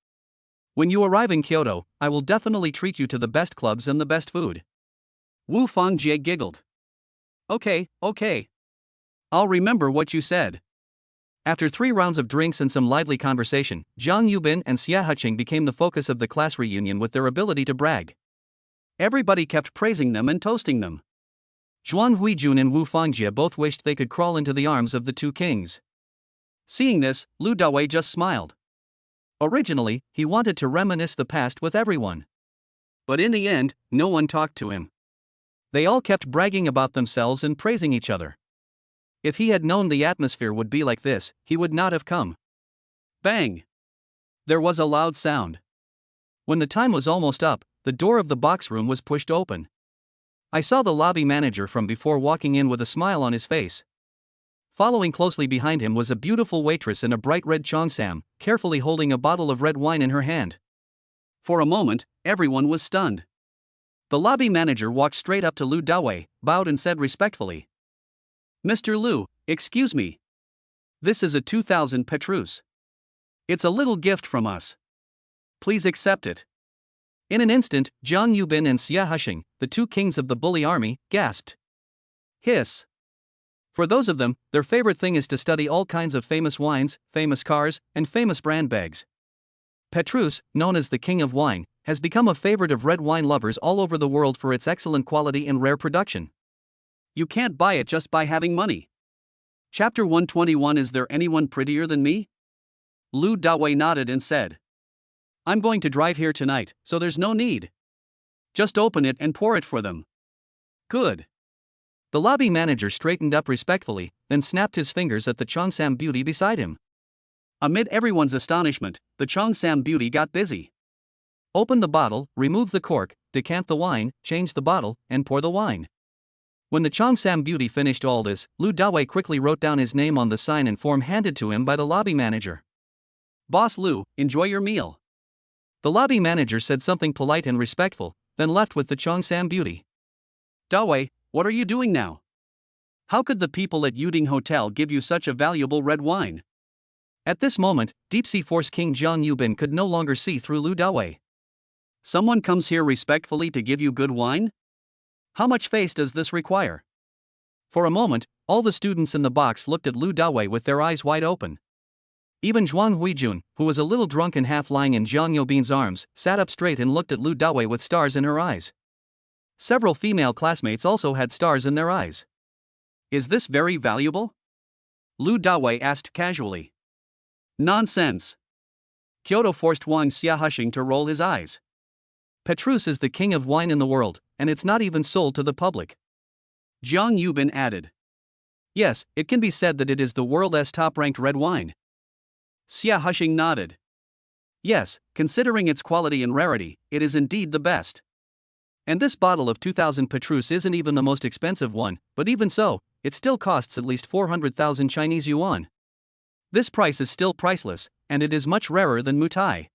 When you arrive in Kyoto, I will definitely treat you to the best clubs and the best food. Wu Fangjie giggled. Okay. I'll remember what you said. After 3 rounds of drinks and some lively conversation, Jiang Yubin and Xia Husheng became the focus of the class reunion with their ability to brag. Everybody kept praising them and toasting them. Zhuang Huijun and Wu Fangjie both wished they could crawl into the arms of the 2 kings. Seeing this, Lu Dawei just smiled. Originally, he wanted to reminisce the past with everyone. But in the end, no one talked to him. They all kept bragging about themselves and praising each other. If he had known the atmosphere would be like this, he would not have come. Bang! There was a loud sound. When the time was almost up, the door of the box room was pushed open. I saw the lobby manager from before walking in with a smile on his face. Following closely behind him was a beautiful waitress in a bright red cheongsam, carefully holding a bottle of red wine in her hand. For a moment, everyone was stunned. The lobby manager walked straight up to Lu Dawei, bowed and said respectfully, "Mr. Lu, excuse me. This is a 2000 Petrus. It's a little gift from us. Please accept it." In an instant, Jiang Yubin and Xia Husheng, the 2 kings of the bully army, gasped. Hiss. For those of them, their favorite thing is to study all kinds of famous wines, famous cars, and famous brand bags. Petrus, known as the king of wine, has become a favorite of red wine lovers all over the world for its excellent quality and rare production. You can't buy it just by having money. Chapter 121. Is there anyone prettier than me? Lu Dawei nodded and said, I'm going to drive here tonight, so there's no need. Just open it and pour it for them. Good. The lobby manager straightened up respectfully, then snapped his fingers at the cheongsam beauty beside him. Amid everyone's astonishment, the cheongsam beauty got busy. Open the bottle, remove the cork, decant the wine, change the bottle, and pour the wine. When the cheongsam beauty finished all this, Lu Dawei quickly wrote down his name on the sign-in form handed to him by the lobby manager. Boss Lu, enjoy your meal. The lobby manager said something polite and respectful, then left with the cheongsam beauty. Dawei, what are you doing now? How could the people at Yuding Hotel give you such a valuable red wine? At this moment, Deep Sea Force King Jiang Yubin could no longer see through Lu Dawei. Someone comes here respectfully to give you good wine? How much face does this require? For a moment, all the students in the box looked at Lu Dawei with their eyes wide open. Even Zhuang Huijun, who was a little drunk and half lying in Jiang Yubin's arms, sat up straight and looked at Lu Dawei with stars in her eyes. Several female classmates also had stars in their eyes. Is this very valuable? Lu Dawei asked casually. Nonsense. Kyoto forced Wang Xiaohusheng to roll his eyes. Petrus is the king of wine in the world, and it's not even sold to the public. Jiang Yubin added. Yes, it can be said that it is the world's top-ranked red wine. Xiaohusheng nodded. Yes, considering its quality and rarity, it is indeed the best. And this bottle of 2000 Petrus isn't even the most expensive one, but even so, it still costs at least 400,000 Chinese yuan. This price is still priceless, and it is much rarer than Mutai.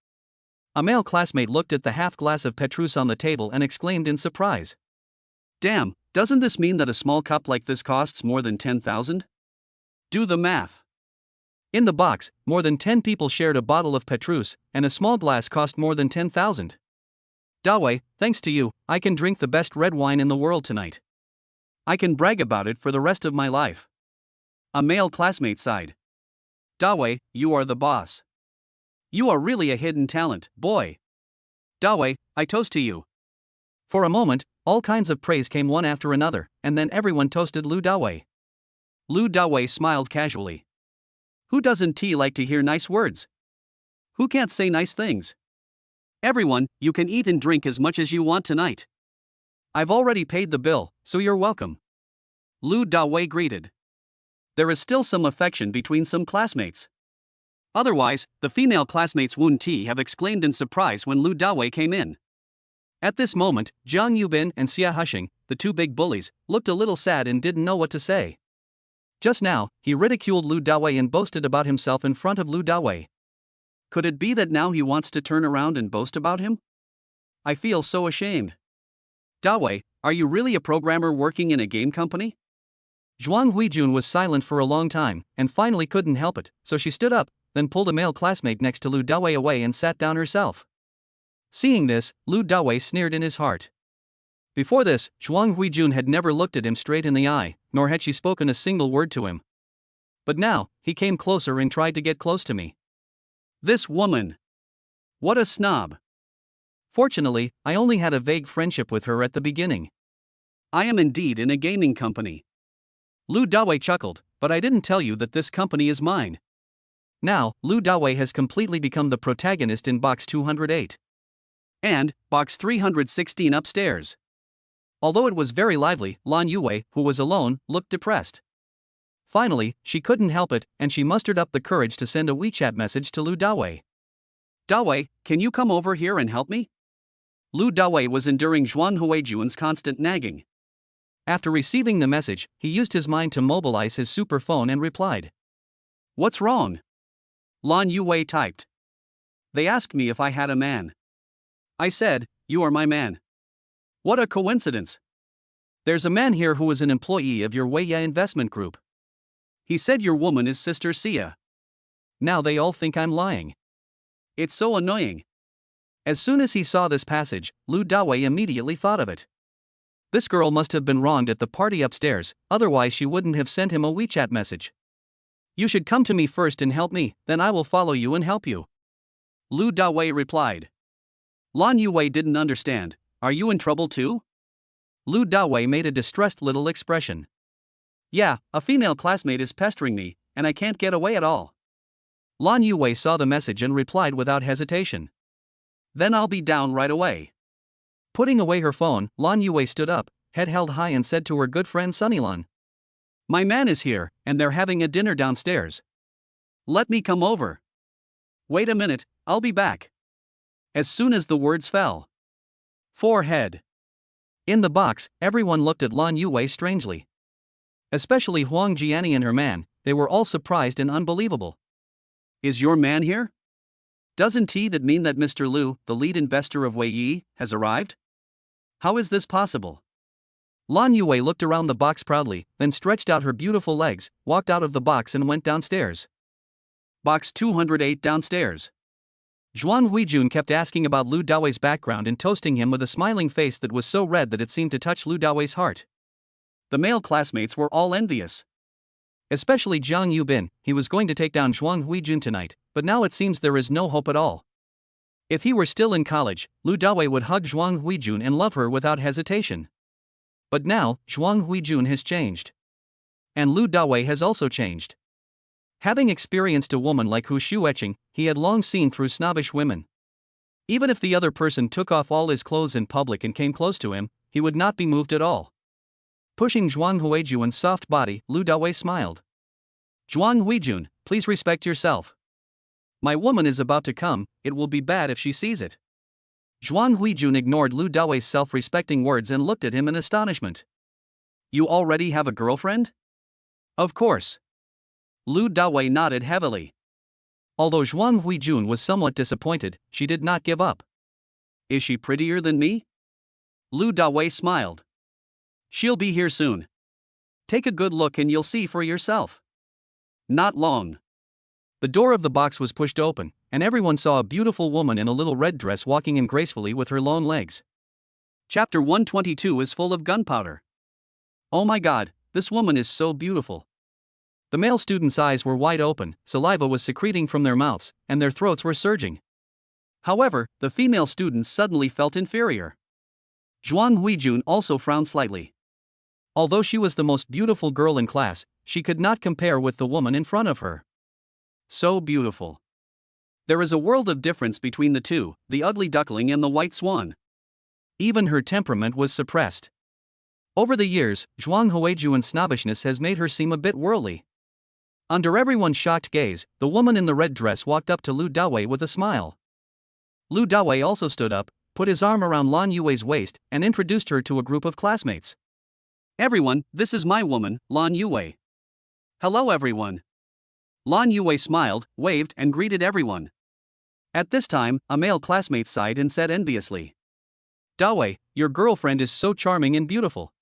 A male classmate looked at the half glass of Petrus on the table and exclaimed in surprise. Damn, doesn't this mean that a small cup like this costs more than 10,000? Do the math. In the box, more than 10 people shared a bottle of Petrus, and a small glass cost more than 10,000. Dawei, thanks to you, I can drink the best red wine in the world tonight. I can brag about it for the rest of my life. A male classmate sighed. Dawei, you are the boss. You are really a hidden talent, boy. Dawei, I toast to you. For a moment, all kinds of praise came one after another, and then everyone toasted Lu Dawei. Lu Dawei smiled casually. Who doesn't like to hear nice words? Who can't say nice things? Everyone, you can eat and drink as much as you want tonight. I've already paid the bill, so you're welcome. Lu Dawei greeted. There is still some affection between some classmates. Otherwise, the female classmates wouldn't have exclaimed in surprise when Lu Dawei came in. At this moment, Jiang Yubin and Xia Husheng, the two big bullies, looked a little sad and didn't know what to say. Just now, he ridiculed Lu Dawei and boasted about himself in front of Lu Dawei. Could it be that now he wants to turn around and boast about him? I feel so ashamed. Dawei, are you really a programmer working in a game company? Zhuang Huijun was silent for a long time, and finally couldn't help it, so she stood up, then pulled a male classmate next to Lu Dawei away and sat down herself. Seeing this, Lu Dawei sneered in his heart. Before this, Zhuang Huijun had never looked at him straight in the eye, nor had she spoken a single word to him. But now, he came closer and tried to get close to me. This woman! What a snob! Fortunately, I only had a vague friendship with her at the beginning. I am indeed in a gaming company. Lu Dawei chuckled, but I didn't tell you that this company is mine. Now, Lu Dawei has completely become the protagonist in box 208. And, box 316 upstairs. Although it was very lively, Lan Yue, who was alone, looked depressed. Finally, she couldn't help it, and she mustered up the courage to send a WeChat message to Lu Dawei. Dawei, can you come over here and help me? Lu Dawei was enduring Zhuang Huijun's constant nagging. After receiving the message, he used his mind to mobilize his super phone and replied. What's wrong? Lan Yue typed. They asked me if I had a man. I said, you are my man. What a coincidence. There's a man here who is an employee of your Weiya investment group. He said your woman is Sister Xia. Now they all think I'm lying. It's so annoying. As soon as he saw this passage, Lu Dawei immediately thought of it. This girl must have been wronged at the party upstairs, otherwise she wouldn't have sent him a WeChat message. You should come to me first and help me, then I will follow you and help you. Lu Dawei replied. Lan Yue didn't understand. Are you in trouble too? Lu Dawei made a distressed little expression. Yeah, a female classmate is pestering me, and I can't get away at all. Lan Yue saw the message and replied without hesitation. Then I'll be down right away. Putting away her phone, Lan Yue stood up, head held high and said to her good friend Sunnylan. My man is here, and they're having a dinner downstairs. Let me come over. Wait a minute, I'll be back. As soon as the words fell. Forehead. In the box, everyone looked at Lan Yue strangely. Especially Huang Jiani and her man, they were all surprised and unbelievable. Is your man here? Doesn't that mean that Mr. Lu, the lead investor of Weiyi, has arrived? How is this possible? Lan Yue looked around the box proudly, then stretched out her beautiful legs, walked out of the box and went downstairs. Box 208 downstairs. Zhuang Huijun kept asking about Lu Dawei's background and toasting him with a smiling face that was so red that it seemed to touch Lu Dawei's heart. The male classmates were all envious. Especially Jiang Yubin, he was going to take down Zhuang Huijun tonight, but now it seems there is no hope at all. If he were still in college, Lu Dawei would hug Zhuang Huijun and love her without hesitation. But now, Zhuang Huijun has changed. And Lu Dawei has also changed. Having experienced a woman like Hu Shueching, he had long seen through snobbish women. Even if the other person took off all his clothes in public and came close to him, he would not be moved at all. Pushing Zhuang Huijun's soft body, Lu Dawei smiled. Zhuang Huijun, please respect yourself. My woman is about to come, it will be bad if she sees it. Zhuang Huijun ignored Lu Dawei's self-respecting words and looked at him in astonishment. You already have a girlfriend? Of course. Lu Dawei nodded heavily. Although Zhuang Huijun was somewhat disappointed, she did not give up. Is she prettier than me? Lu Dawei smiled. She'll be here soon. Take a good look and you'll see for yourself. Not long. The door of the box was pushed open, and everyone saw a beautiful woman in a little red dress walking in gracefully with her long legs. Chapter 122 is full of gunpowder. Oh my god, this woman is so beautiful. The male students' eyes were wide open, saliva was secreting from their mouths, and their throats were surging. However, the female students suddenly felt inferior. Zhuang Huijun also frowned slightly. Although she was the most beautiful girl in class, she could not compare with the woman in front of her. So beautiful. There is a world of difference between the two, the ugly duckling and the white swan. Even her temperament was suppressed. Over the years, Zhuang Huijun's snobbishness has made her seem a bit worldly. Under everyone's shocked gaze, the woman in the red dress walked up to Lu Dawei with a smile. Lu Dawei also stood up, put his arm around Lan Yue's waist, and introduced her to a group of classmates. Everyone, this is my woman, Lan Yue. Hello everyone. Lan Yue smiled, waved, and greeted everyone. At this time, a male classmate sighed and said enviously, Dawei, your girlfriend is so charming and beautiful.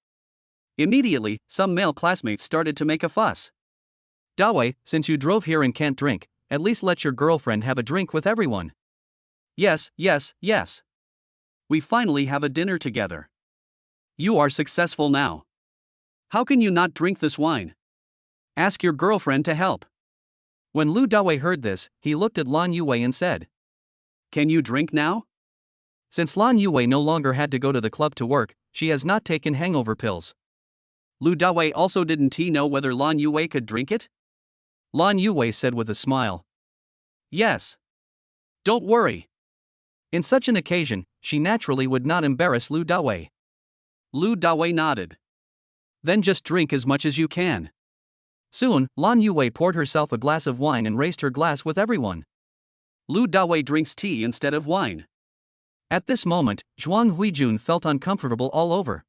Immediately, some male classmates started to make a fuss. Dawei, since you drove here and can't drink, at least let your girlfriend have a drink with everyone. Yes, yes, yes. We finally have a dinner together. You are successful now. How can you not drink this wine? Ask your girlfriend to help. When Lu Dawei heard this, he looked at Lan Yue and said, Can you drink now? Since Lan Yue no longer had to go to the club to work, she has not taken hangover pills. Lu Dawei also didn't know whether Lan Yue could drink it? Lan Yue said with a smile. Yes. Don't worry. In such an occasion, she naturally would not embarrass Lu Dawei. Lu Dawei nodded. Then just drink as much as you can. Soon, Lan Yue poured herself a glass of wine and raised her glass with everyone. Lu Dawei drinks tea instead of wine. At this moment, Zhuang Huijun felt uncomfortable all over.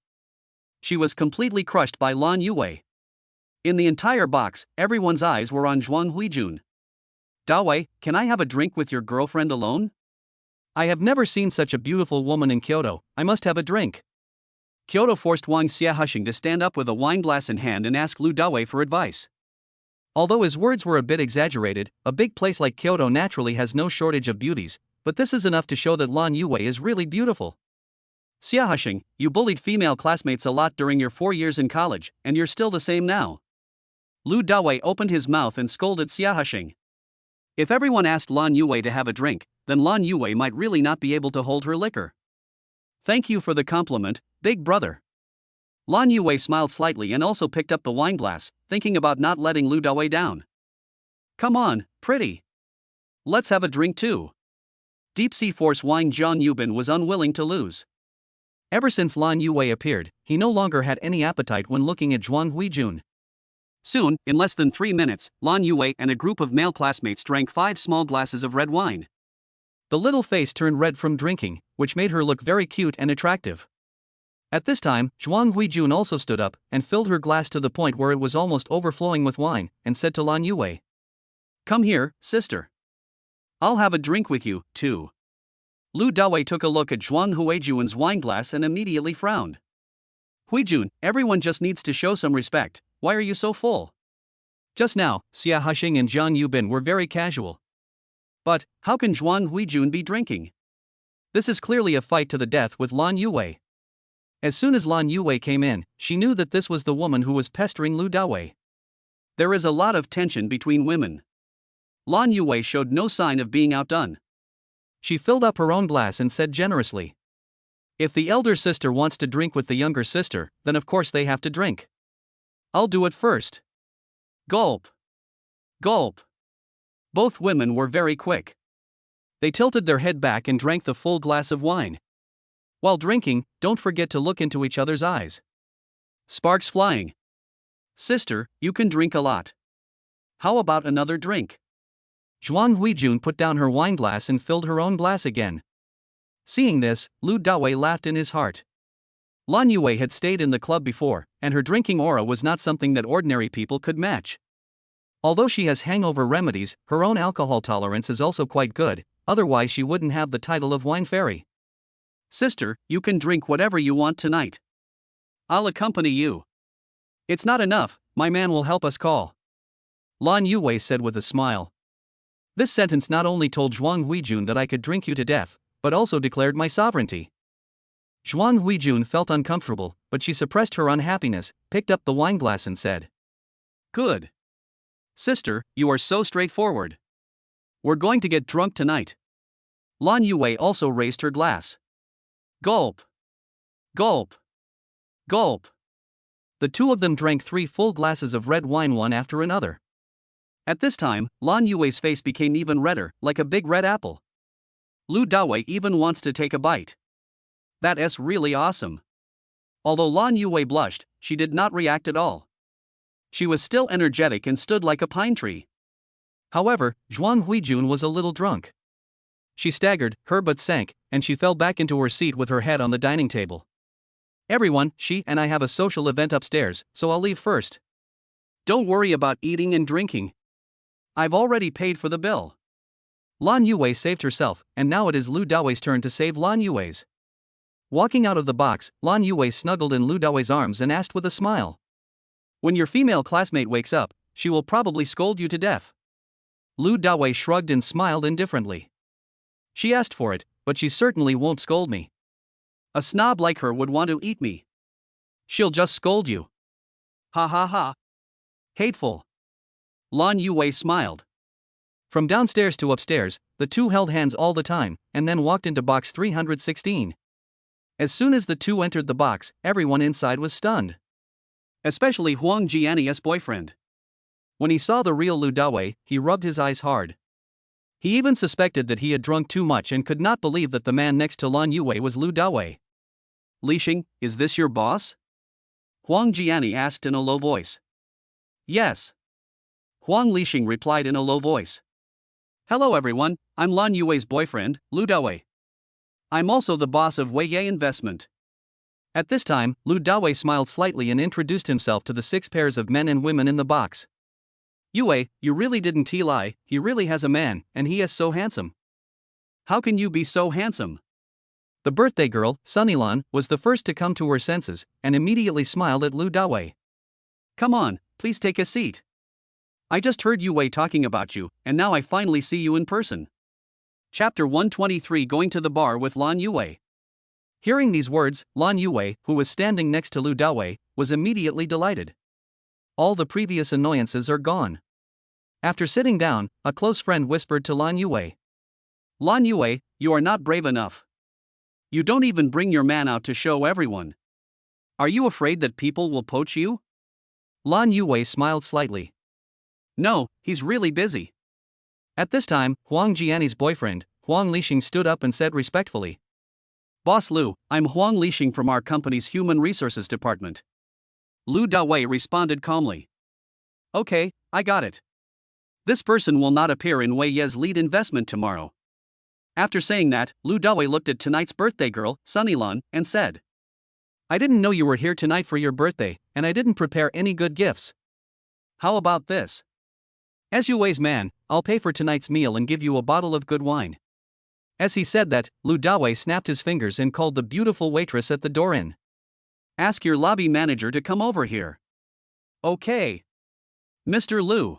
She was completely crushed by Lan Yue. In the entire box, everyone's eyes were on Zhuang Huijun. Dawei, can I have a drink with your girlfriend alone? I have never seen such a beautiful woman in Kyoto, I must have a drink. Kyoto forced Wang Xiaohusheng to stand up with a wine glass in hand and ask Lu Dawei for advice. Although his words were a bit exaggerated, a big place like Kyoto naturally has no shortage of beauties, but this is enough to show that Lan Yue is really beautiful. Xiaohusheng, you bullied female classmates a lot during your 4 years in college, and you're still the same now. Lu Dawei opened his mouth and scolded Xiaohusheng. If everyone asked Lan Yue to have a drink, then Lan Yue might really not be able to hold her liquor. Thank you for the compliment, big brother. Lan Yue smiled slightly and also picked up the wine glass, thinking about not letting Lu Dawei down. Come on, pretty. Let's have a drink too. Deep Sea Force Wine Zhang Yubin was unwilling to lose. Ever since Lan Yue appeared, he no longer had any appetite when looking at Zhuang Huijun. Soon, in less than 3 minutes, Lan Yue and a group of male classmates drank 5 small glasses of red wine. The little face turned red from drinking, which made her look very cute and attractive. At this time, Zhuang Huijun also stood up and filled her glass to the point where it was almost overflowing with wine, and said to Lan Yue, Come here, sister. I'll have a drink with you, too. Lu Dawei took a look at Zhuang Huijun's wine glass and immediately frowned. Huijun, everyone just needs to show some respect, why are you so full? Just now, Xiaohusheng and Zhang Yubin were very casual. But, how can Zhuang Huijun be drinking? This is clearly a fight to the death with Lan Yue. As soon as Lan Yue came in, she knew that this was the woman who was pestering Lu Dawei. There is a lot of tension between women. Lan Yue showed no sign of being outdone. She filled up her own glass and said generously, If the elder sister wants to drink with the younger sister, then of course they have to drink. I'll do it first. Gulp. Gulp. Both women were very quick. They tilted their head back and drank the full glass of wine. While drinking, don't forget to look into each other's eyes. Sparks flying. Sister, you can drink a lot. How about another drink? Zhuang Huijun put down her wine glass and filled her own glass again. Seeing this, Lu Dawei laughed in his heart. Lan Yue had stayed in the club before, and her drinking aura was not something that ordinary people could match. Although she has hangover remedies, her own alcohol tolerance is also quite good, otherwise she wouldn't have the title of wine fairy. Sister, you can drink whatever you want tonight. I'll accompany you. It's not enough, my man will help us call. Lan Yue said with a smile. This sentence not only told Zhuang Huijun that I could drink you to death, but also declared my sovereignty. Zhuang Huijun felt uncomfortable, but she suppressed her unhappiness, picked up the wine glass and said, Good. Sister, you are so straightforward. We're going to get drunk tonight. Lan Yue also raised her glass. Gulp. Gulp. Gulp. The two of them drank 3 full glasses of red wine one after another. At this time, Lan Yue's face became even redder, like a big red apple. Lu Dawei even wants to take a bite. That's really awesome. Although Lan Yue blushed, she did not react at all. She was still energetic and stood like a pine tree. However, Zhuang Huijun was a little drunk. She staggered, her butt sank, and she fell back into her seat with her head on the dining table. Everyone, she and I have a social event upstairs, so I'll leave first. Don't worry about eating and drinking. I've already paid for the bill. Lan Yue saved herself, and now it is Lu Daoi's turn to save Lan Yue's. Walking out of the box, Lan Yue snuggled in Lu Daoi's arms and asked with a smile. When your female classmate wakes up, she will probably scold you to death. Lu Dawei shrugged and smiled indifferently. She asked for it, but she certainly won't scold me. A snob like her would want to eat me. She'll just scold you. Ha ha ha. Hateful. Lan Yue smiled. From downstairs to upstairs, the two held hands all the time, and then walked into box 316. As soon as the two entered the box, everyone inside was stunned. Especially Huang Jiani's boyfriend. When he saw the real Lu Dawei, he rubbed his eyes hard. He even suspected that he had drunk too much and could not believe that the man next to Lan Yue was Lu Dawei. Lixing, is this your boss? Huang Jiani asked in a low voice. Yes. Huang Lixing replied in a low voice. Hello everyone, I'm Lan Yue's boyfriend, Lu Dawei. I'm also the boss of Weiye Investment. At this time, Lu Dawei smiled slightly and introduced himself to the 6 pairs of men and women in the box. Yue, you really didn't lie, he really has a man, and he is so handsome. How can you be so handsome? The birthday girl, Sunnylan, was the first to come to her senses, and immediately smiled at Lu Dawei. Come on, please take a seat. I just heard Yue talking about you, and now I finally see you in person. Chapter 123 Going to the Bar with Lan Yue. Hearing these words, Lan Yue, who was standing next to Lu Dawei, was immediately delighted. All the previous annoyances are gone. After sitting down, a close friend whispered to Lan Yue. Lan Yue, you are not brave enough. You don't even bring your man out to show everyone. Are you afraid that people will poach you? Lan Yue smiled slightly. No, he's really busy. At this time, Huang Jiani's boyfriend, Huang Lixing stood up and said respectfully. Boss Lu, I'm Huang Lixing from our company's Human Resources Department. Lu Dawei responded calmly. Okay, I got it. This person will not appear in Wei Ye's lead investment tomorrow. After saying that, Lu Dawei looked at tonight's birthday girl, Sunnylan, and said. I didn't know you were here tonight for your birthday, and I didn't prepare any good gifts. How about this? As Yue's man, I'll pay for tonight's meal and give you a bottle of good wine. As he said that, Lu Dawei snapped his fingers and called the beautiful waitress at the door in. Ask your lobby manager to come over here. Okay. Mr. Lu.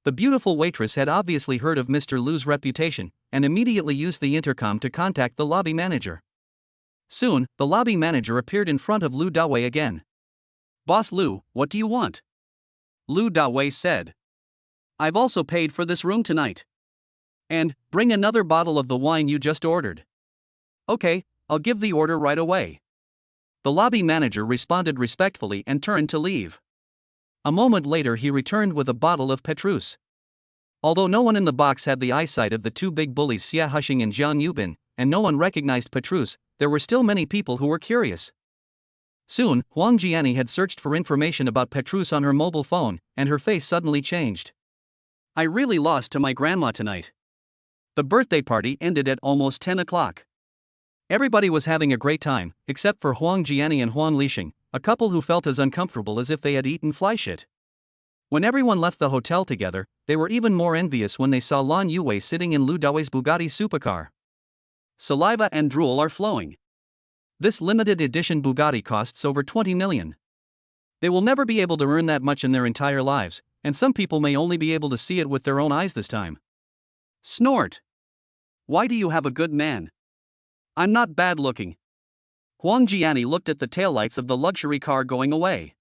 The beautiful waitress had obviously heard of Mr. Lu's reputation, and immediately used the intercom to contact the lobby manager. Soon, the lobby manager appeared in front of Lu Dawei again. Boss Lu, what do you want? Lu Dawei said. I've also paid for this room tonight. And, bring another bottle of the wine you just ordered. Okay, I'll give the order right away. The lobby manager responded respectfully and turned to leave. A moment later he returned with a bottle of Petrus. Although no one in the box had the eyesight of the two big bullies Xia Hushing and Jiang Yubin, and no one recognized Petrus, there were still many people who were curious. Soon, Huang Jiani had searched for information about Petrus on her mobile phone, and her face suddenly changed. I really lost to my grandma tonight. The birthday party ended at almost 10 o'clock. Everybody was having a great time, except for Huang Jiani and Huang Lixing, a couple who felt as uncomfortable as if they had eaten fly shit. When everyone left the hotel together, they were even more envious when they saw Lan Yue sitting in Lu Dawei's Bugatti supercar. Saliva and drool are flowing. This limited edition Bugatti costs over 20 million. They will never be able to earn that much in their entire lives, and some people may only be able to see it with their own eyes this time. Snort. Why do you have a good man? I'm not bad looking. Huang Jiani looked at the taillights of the luxury car going away.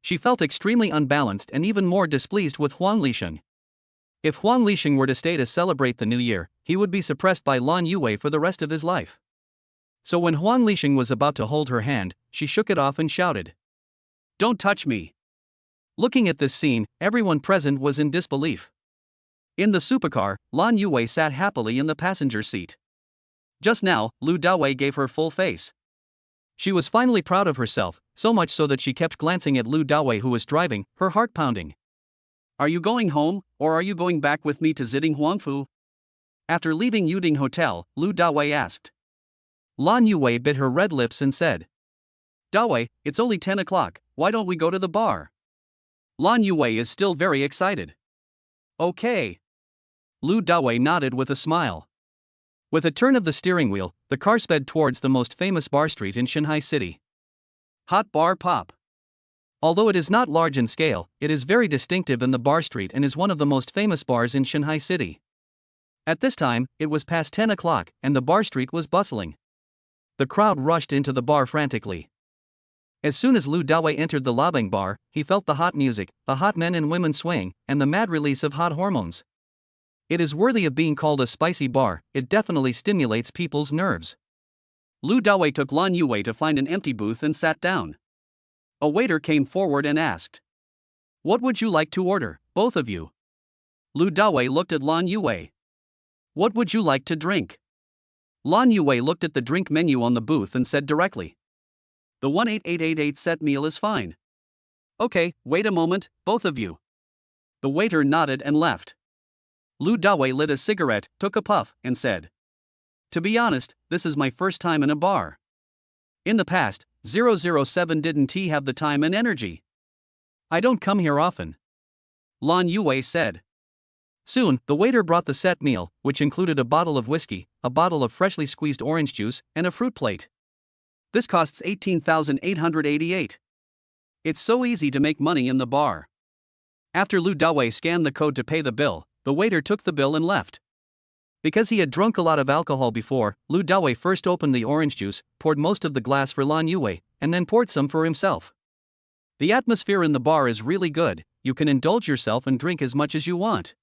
She felt extremely unbalanced and even more displeased with Huang Lixing. If Huang Lixing were to stay to celebrate the new year, he would be suppressed by Lan Yue for the rest of his life. So when Huang Lixing was about to hold her hand, she shook it off and shouted. Don't touch me. Looking at this scene, everyone present was in disbelief. In the supercar, Lan Yue sat happily in the passenger seat. Just now, Lu Dawei gave her full face. She was finally proud of herself, so much so that she kept glancing at Lu Dawei, who was driving, her heart pounding. Are you going home, or are you going back with me to Ziding Huangfu? After leaving Yuding Hotel, Lu Dawei asked. Lan Yue bit her red lips and said. Dawei, it's only 10 o'clock, why don't we go to the bar? Lan Yue is still very excited. Okay. Lu Dawei nodded with a smile. With a turn of the steering wheel, the car sped towards the most famous bar street in Shanghai City. Hot Bar Pop. Although it is not large in scale, it is very distinctive in the bar street and is one of the most famous bars in Shanghai City. At this time, it was past 10 o'clock, and the bar street was bustling. The crowd rushed into the bar frantically. As soon as Lu Dawei entered the lobbying bar, he felt the hot music, the hot men and women swaying, and the mad release of hot hormones. It is worthy of being called a spicy bar, it definitely stimulates people's nerves. Lu Dawei took Lan Yue to find an empty booth and sat down. A waiter came forward and asked. What would you like to order, both of you? Lu Dawei looked at Lan Yue. What would you like to drink? Lan Yue looked at the drink menu on the booth and said directly. The 18888 set meal is fine. Okay, wait a moment, both of you. The waiter nodded and left. Lu Dawei lit a cigarette, took a puff, and said. To be honest, this is my first time in a bar. In the past, 007 didn't have the time and energy. I don't come here often. Lan Yue said. Soon, the waiter brought the set meal, which included a bottle of whiskey, a bottle of freshly squeezed orange juice, and a fruit plate. This costs 18,888. It's so easy to make money in the bar. After Lu Dawei scanned the code to pay the bill, the waiter took the bill and left. Because he had drunk a lot of alcohol before, Lu Dawei first opened the orange juice, poured most of the glass for Lan Yue, and then poured some for himself. The atmosphere in the bar is really good, you can indulge yourself and drink as much as you want.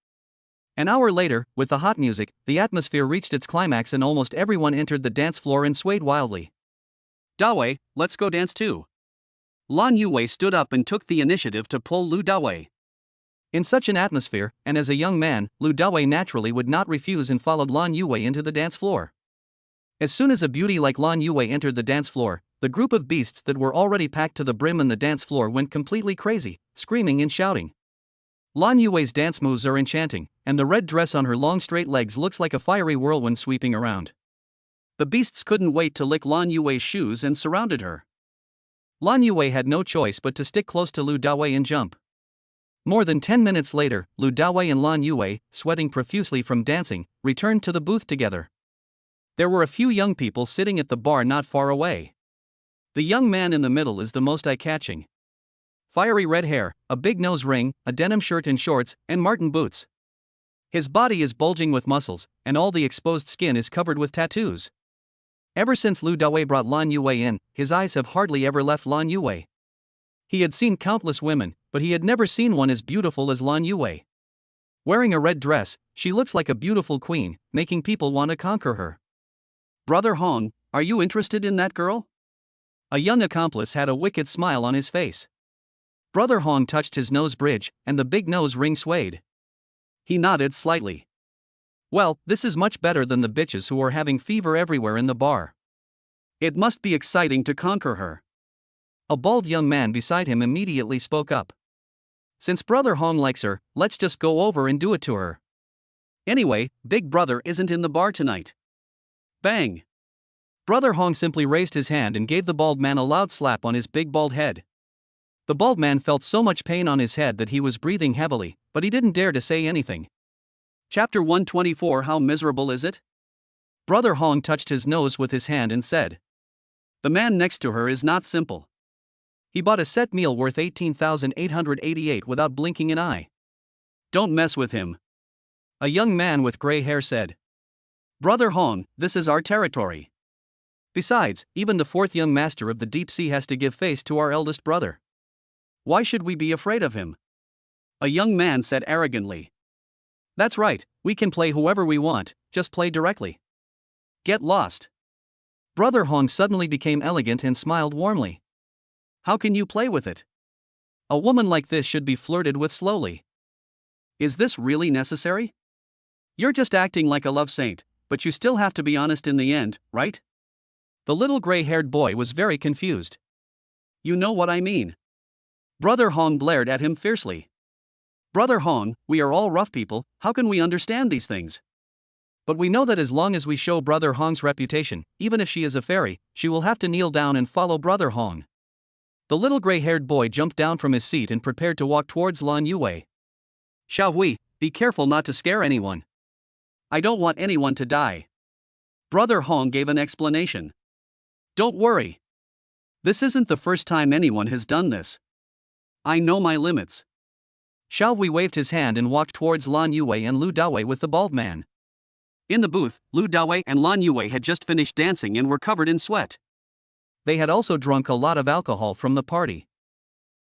An hour later, with the hot music, the atmosphere reached its climax and almost everyone entered the dance floor and swayed wildly. Dawei, let's go dance too. Lan Yue stood up and took the initiative to pull Lu Dawei. In such an atmosphere, and as a young man, Lu Dawei naturally would not refuse and followed Lan Yue into the dance floor. As soon as a beauty like Lan Yue entered the dance floor, the group of beasts that were already packed to the brim in the dance floor went completely crazy, screaming and shouting. Lan Yue's dance moves are enchanting, and the red dress on her long straight legs looks like a fiery whirlwind sweeping around. The beasts couldn't wait to lick Lan Yue's shoes and surrounded her. Lan Yue had no choice but to stick close to Lu Dawei and jump. More than 10 minutes later, Lu Dawei and Lan Yue, sweating profusely from dancing, returned to the booth together. There were a few young people sitting at the bar not far away. The young man in the middle is the most eye-catching. Fiery red hair, a big nose ring, a denim shirt and shorts, and marten boots. His body is bulging with muscles, and all the exposed skin is covered with tattoos. Ever since Lu Dawei brought Lan Yue in, his eyes have hardly ever left Lan Yue. He had seen countless women, but he had never seen one as beautiful as Lan Yue. Wearing a red dress, she looks like a beautiful queen, making people want to conquer her. Brother Hong, are you interested in that girl? A young accomplice had a wicked smile on his face. Brother Hong touched his nose bridge, and the big nose ring swayed. He nodded slightly. Well, this is much better than the bitches who are having fever everywhere in the bar. It must be exciting to conquer her. A bald young man beside him immediately spoke up. Since Brother Hong likes her, let's just go over and do it to her. Anyway, Big Brother isn't in the bar tonight. Bang! Brother Hong simply raised his hand and gave the bald man a loud slap on his big bald head. The bald man felt so much pain on his head that he was breathing heavily, but he didn't dare to say anything. Chapter 124 How miserable is it? Brother Hong touched his nose with his hand and said. The man next to her is not simple. He bought a set meal worth 18,888 without blinking an eye. Don't mess with him. A young man with gray hair said. Brother Hong, this is our territory. Besides, even the fourth young master of the deep sea has to give face to our eldest brother. Why should we be afraid of him? A young man said arrogantly. That's right, we can play whoever we want, just play directly. Get lost. Brother Hong suddenly became elegant and smiled warmly. How can you play with it? A woman like this should be flirted with slowly. Is this really necessary? You're just acting like a love saint, but you still have to be honest in the end, right? The little gray-haired boy was very confused. You know what I mean. Brother Hong blared at him fiercely. Brother Hong, we are all rough people, how can we understand these things? But we know that as long as we show Brother Hong's reputation, even if she is a fairy, she will have to kneel down and follow Brother Hong. The little gray-haired boy jumped down from his seat and prepared to walk towards Lan Yue. Xiao Hui, be careful not to scare anyone. I don't want anyone to die. Brother Hong gave an explanation. Don't worry. This isn't the first time anyone has done this. I know my limits. Xiao Hui waved his hand and walked towards Lan Yue and Lu Dawei with the bald man. In the booth, Lu Dawei and Lan Yue had just finished dancing and were covered in sweat. They had also drunk a lot of alcohol from the party.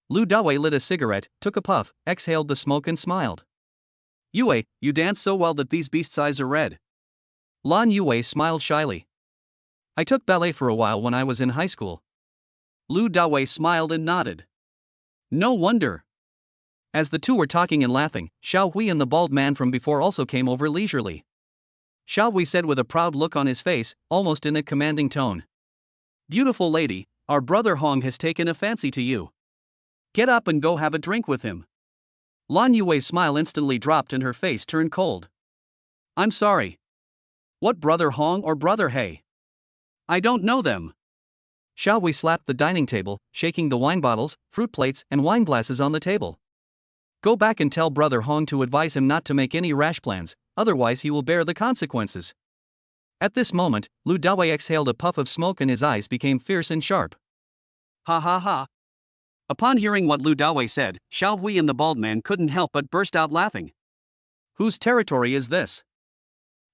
Lu Dawei lit a cigarette, took a puff, exhaled the smoke and smiled. Yue, you dance so well that these beasts' eyes are red. Lan Yue smiled shyly. I took ballet for a while when I was in high school. Lu Dawei smiled and nodded. No wonder. As the two were talking and laughing, Xiao Hui and the bald man from before also came over leisurely. Xiao Hui said with a proud look on his face, almost in a commanding tone. Beautiful lady, our brother Hong has taken a fancy to you. Get up and go have a drink with him. Lan Yue's smile instantly dropped and her face turned cold. I'm sorry. What brother Hong or brother He? I don't know them. Xiao Hui slapped the dining table, shaking the wine bottles, fruit plates, and wine glasses on the table. Go back and tell brother Hong to advise him not to make any rash plans, otherwise he will bear the consequences. At this moment, Lu Dawei exhaled a puff of smoke and his eyes became fierce and sharp. Ha ha ha. Upon hearing what Lu Dawei said, Xiao Hui and the bald man couldn't help but burst out laughing. Whose territory is this?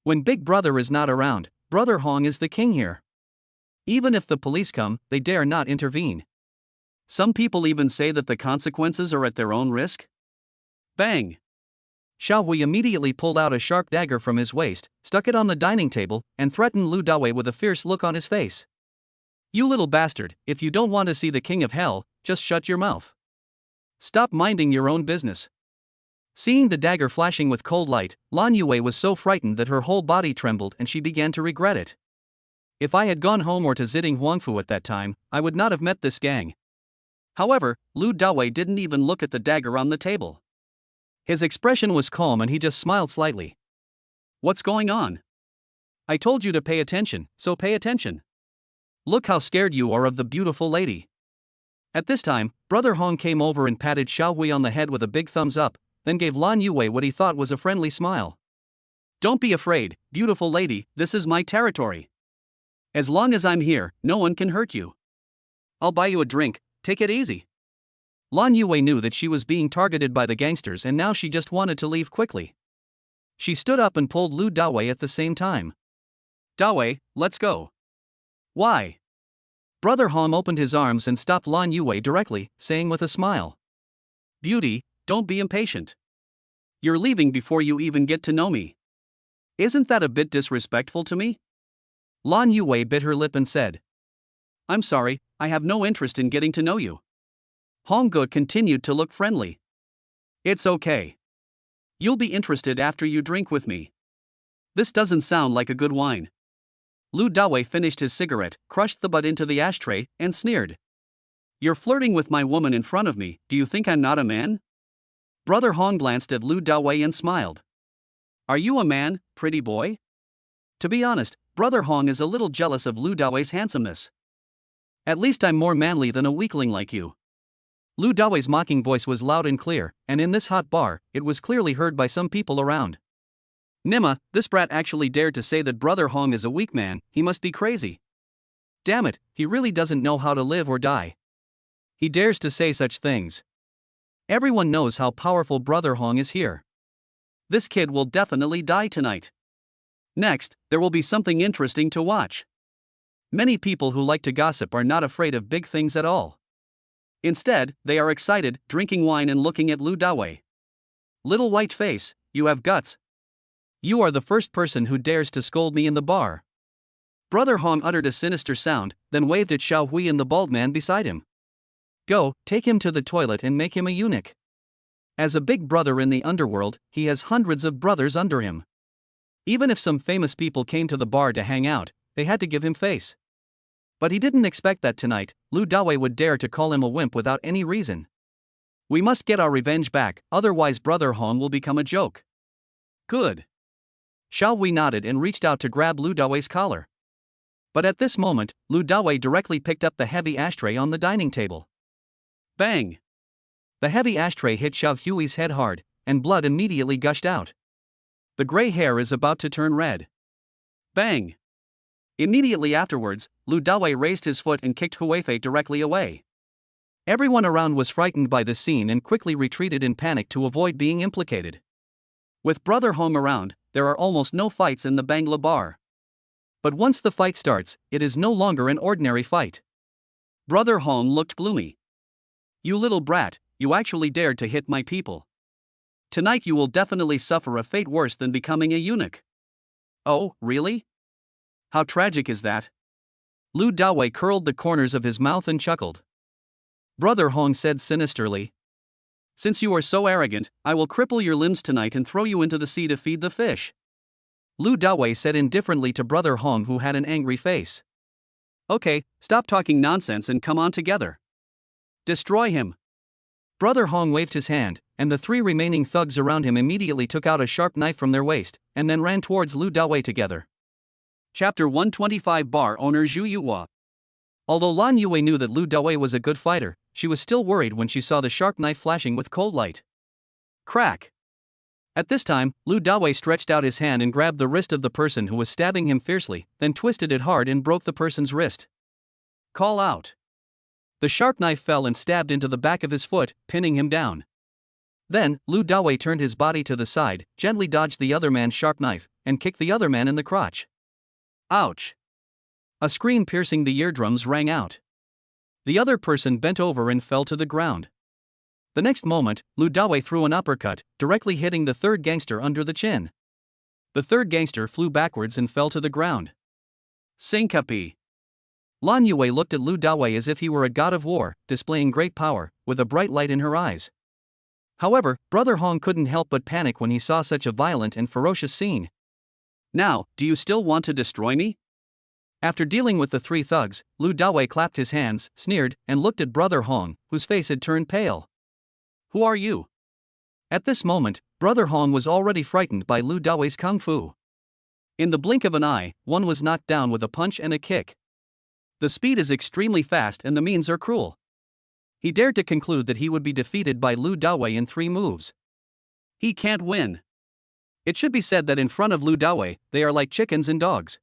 When Big Brother is not around, Brother Hong is the king here. Even if the police come, they dare not intervene. Some people even say that the consequences are at their own risk. Bang! Xiao Hui immediately pulled out a sharp dagger from his waist, stuck it on the dining table, and threatened Lu Dawei with a fierce look on his face. You little bastard, if you don't want to see the king of hell, just shut your mouth. Stop minding your own business. Seeing the dagger flashing with cold light, Lan Yue was so frightened that her whole body trembled and she began to regret it. If I had gone home or to Ziding Huangfu at that time, I would not have met this gang. However, Lu Dawei didn't even look at the dagger on the table. His expression was calm and he just smiled slightly. What's going on? I told you to pay attention, so pay attention. Look how scared you are of the beautiful lady. At this time, Brother Hong came over and patted Xiao Hui on the head with a big thumbs up, then gave Lan Yue what he thought was a friendly smile. Don't be afraid, beautiful lady, this is my territory. As long as I'm here, no one can hurt you. I'll buy you a drink, take it easy. Lan Yue knew that she was being targeted by the gangsters and now she just wanted to leave quickly. She stood up and pulled Lu Dawei at the same time. Dawei, let's go. Why? Brother Hong opened his arms and stopped Lan Yue directly, saying with a smile. Beauty, don't be impatient. You're leaving before you even get to know me. Isn't that a bit disrespectful to me? Lan Yue bit her lip and said. I'm sorry, I have no interest in getting to know you. Hongge continued to look friendly. It's okay. You'll be interested after you drink with me. This doesn't sound like a good wine. Lu Dawei finished his cigarette, crushed the butt into the ashtray, and sneered. You're flirting with my woman in front of me, do you think I'm not a man? Brother Hong glanced at Lu Dawei and smiled. Are you a man, pretty boy? To be honest, Brother Hong is a little jealous of Lu Dawei's handsomeness. At least I'm more manly than a weakling like you. Lu Dawei's mocking voice was loud and clear, and in this hot bar, it was clearly heard by some people around. Nima, this brat actually dared to say that Brother Hong is a weak man, he must be crazy. Damn it, he really doesn't know how to live or die. He dares to say such things. Everyone knows how powerful Brother Hong is here. This kid will definitely die tonight. Next, there will be something interesting to watch. Many people who like to gossip are not afraid of big things at all. Instead, they are excited, drinking wine and looking at Lu Dawei. Little white face, you have guts. You are the first person who dares to scold me in the bar. Brother Hong uttered a sinister sound, then waved at Xiao Hui and the bald man beside him. Go, take him to the toilet and make him a eunuch. As a big brother in the underworld, he has hundreds of brothers under him. Even if some famous people came to the bar to hang out, they had to give him face. But he didn't expect that tonight, Lu Dawei would dare to call him a wimp without any reason. We must get our revenge back, otherwise Brother Hong will become a joke. Good. Xiao Hui nodded and reached out to grab Lu Dawei's collar. But at this moment, Lu Dawei directly picked up the heavy ashtray on the dining table. Bang! The heavy ashtray hit Xiao Hui's head hard, and blood immediately gushed out. The gray hair is about to turn red. Bang! Immediately afterwards, Lu Dawei raised his foot and kicked Huifei directly away. Everyone around was frightened by the scene and quickly retreated in panic to avoid being implicated. With Brother Hong around, there are almost no fights in the Bangla bar. But once the fight starts, it is no longer an ordinary fight. Brother Hong looked gloomy. You little brat, you actually dared to hit my people. Tonight you will definitely suffer a fate worse than becoming a eunuch. Oh, really? How tragic is that? Lu Dawei curled the corners of his mouth and chuckled. Brother Hong said sinisterly, Since you are so arrogant, I will cripple your limbs tonight and throw you into the sea to feed the fish. Lu Dawei said indifferently to Brother Hong, who had an angry face. Okay, stop talking nonsense and come on together. Destroy him. Brother Hong waved his hand, and the three remaining thugs around him immediately took out a sharp knife from their waist, and then ran towards Lu Dawei together. Chapter 125. Bar owner Zhu Yuhua. Although Lan Yue knew that Lu Dawei was a good fighter, she was still worried when she saw the sharp knife flashing with cold light. Crack! At this time, Lu Dawei stretched out his hand and grabbed the wrist of the person who was stabbing him fiercely, then twisted it hard and broke the person's wrist. Call out! The sharp knife fell and stabbed into the back of his foot, pinning him down. Then, Lu Dawei turned his body to the side, gently dodged the other man's sharp knife, and kicked the other man in the crotch. Ouch! A scream piercing the eardrums rang out. The other person bent over and fell to the ground. The next moment, Lu Dawei threw an uppercut, directly hitting the third gangster under the chin. The third gangster flew backwards and fell to the ground. Syncope! Lan Yue looked at Lu Dawei as if he were a god of war, displaying great power, with a bright light in her eyes. However, Brother Hong couldn't help but panic when he saw such a violent and ferocious scene. Now, do you still want to destroy me? After dealing with the three thugs, Lu Dawei clapped his hands, sneered, and looked at Brother Hong, whose face had turned pale. Who are you? At this moment, Brother Hong was already frightened by Lu Dawei's kung fu. In the blink of an eye, one was knocked down with a punch and a kick. The speed is extremely fast and the means are cruel. He dared to conclude that he would be defeated by Lu Dawei in 3 moves. He can't win. It should be said that in front of Lu Dawei, they are like chickens and dogs.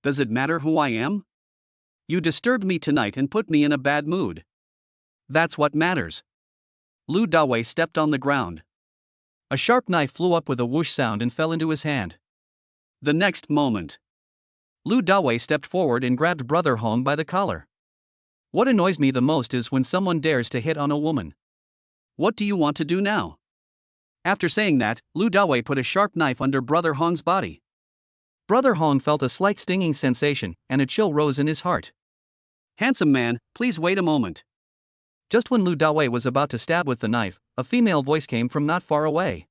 Does it matter who I am? You disturbed me tonight and put me in a bad mood. That's what matters. Lu Dawei stepped on the ground. A sharp knife flew up with a whoosh sound and fell into his hand. The next moment, Lu Dawei stepped forward and grabbed Brother Hong by the collar. What annoys me the most is when someone dares to hit on a woman. What do you want to do now? After saying that, Lu Dawei put a sharp knife under Brother Hong's body. Brother Hong felt a slight stinging sensation, and a chill rose in his heart. Handsome man, please wait a moment. Just when Lu Dawei was about to stab with the knife, a female voice came from not far away.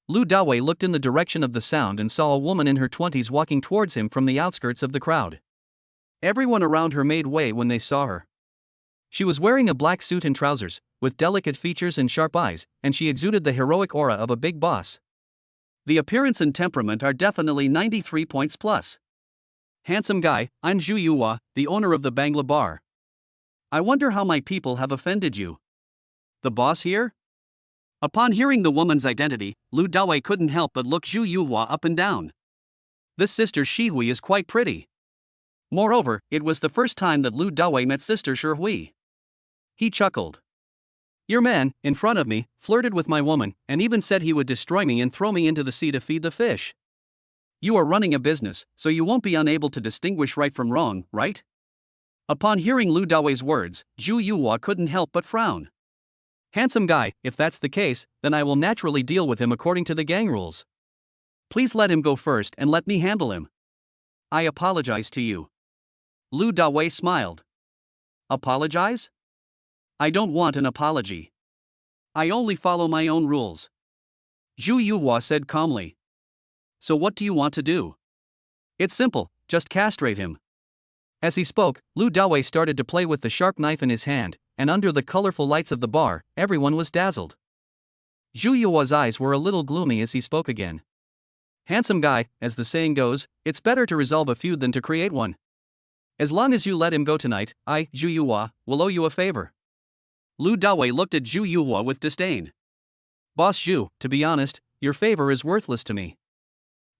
Lu Dawei looked in the direction of the sound and saw a woman in her 20s walking towards him from the outskirts of the crowd. Everyone around her made way when they saw her. She was wearing a black suit and trousers, with delicate features and sharp eyes, and she exuded the heroic aura of a big boss. The appearance and temperament are definitely 93 points plus. Handsome guy, I'm Zhu Yuhua, the owner of the Bangla bar. I wonder how my people have offended you. The boss here? Upon hearing the woman's identity, Lu Dawei couldn't help but look Zhu Yuhua up and down. This sister Shihui is quite pretty. Moreover, it was the first time that Lu Dawei met sister Shihui. He chuckled. Your man, in front of me, flirted with my woman, and even said he would destroy me and throw me into the sea to feed the fish. You are running a business, so you won't be unable to distinguish right from wrong, right? Upon hearing Lu Dawei's words, Zhu Yuhua couldn't help but frown. Handsome guy, if that's the case, then I will naturally deal with him according to the gang rules. Please let him go first and let me handle him. I apologize to you. Lu Dawei smiled. Apologize? I don't want an apology. I only follow my own rules. Zhu Yuhua said calmly. So what do you want to do? It's simple, just castrate him. As he spoke, Lu Dawei started to play with the sharp knife in his hand, and under the colorful lights of the bar, everyone was dazzled. Zhu Yuhua's eyes were a little gloomy as he spoke again. Handsome guy, as the saying goes, it's better to resolve a feud than to create one. As long as you let him go tonight, I, Zhu Yuhua, will owe you a favor. Lu Dawei looked at Zhu Yuhua with disdain. Boss Zhu, to be honest, your favor is worthless to me.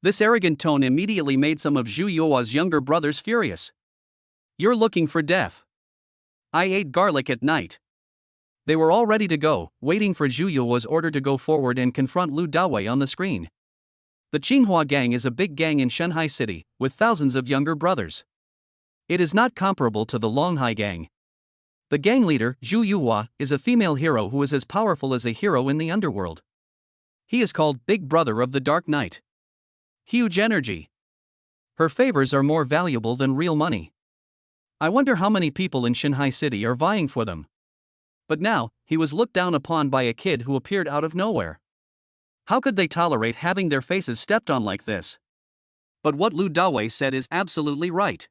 This arrogant tone immediately made some of Zhu Yuhua's younger brothers furious. You're looking for death. I ate garlic at night. They were all ready to go, waiting for Zhu Yuhua's order to go forward and confront Lu Dawei on the screen. The Qinghua gang is a big gang in Shanghai City, with thousands of younger brothers. It is not comparable to the Longhai gang. The gang leader, Zhu Yuhua, is a female hero who is as powerful as a hero in the underworld. He is called Big Brother of the Dark Knight. Huge energy. Her favors are more valuable than real money. I wonder how many people in Shanghai City are vying for them. But now, he was looked down upon by a kid who appeared out of nowhere. How could they tolerate having their faces stepped on like this? But what Lu Dawei said is absolutely right.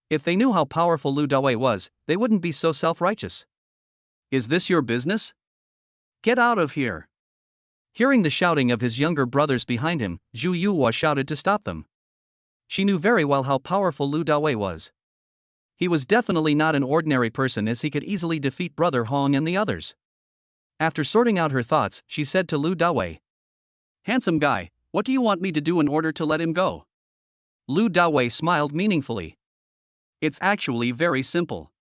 If they knew how powerful Lu Dawei was, they wouldn't be so self-righteous. Is this your business? Get out of here. Hearing the shouting of his younger brothers behind him, Zhu Yuhua shouted to stop them. She knew very well how powerful Lu Dawei was. He was definitely not an ordinary person, as he could easily defeat Brother Hong and the others. After sorting out her thoughts, she said to Lu Dawei, "Handsome guy, what do you want me to do in order to let him go?" Lu Dawei smiled meaningfully. It's actually very simple.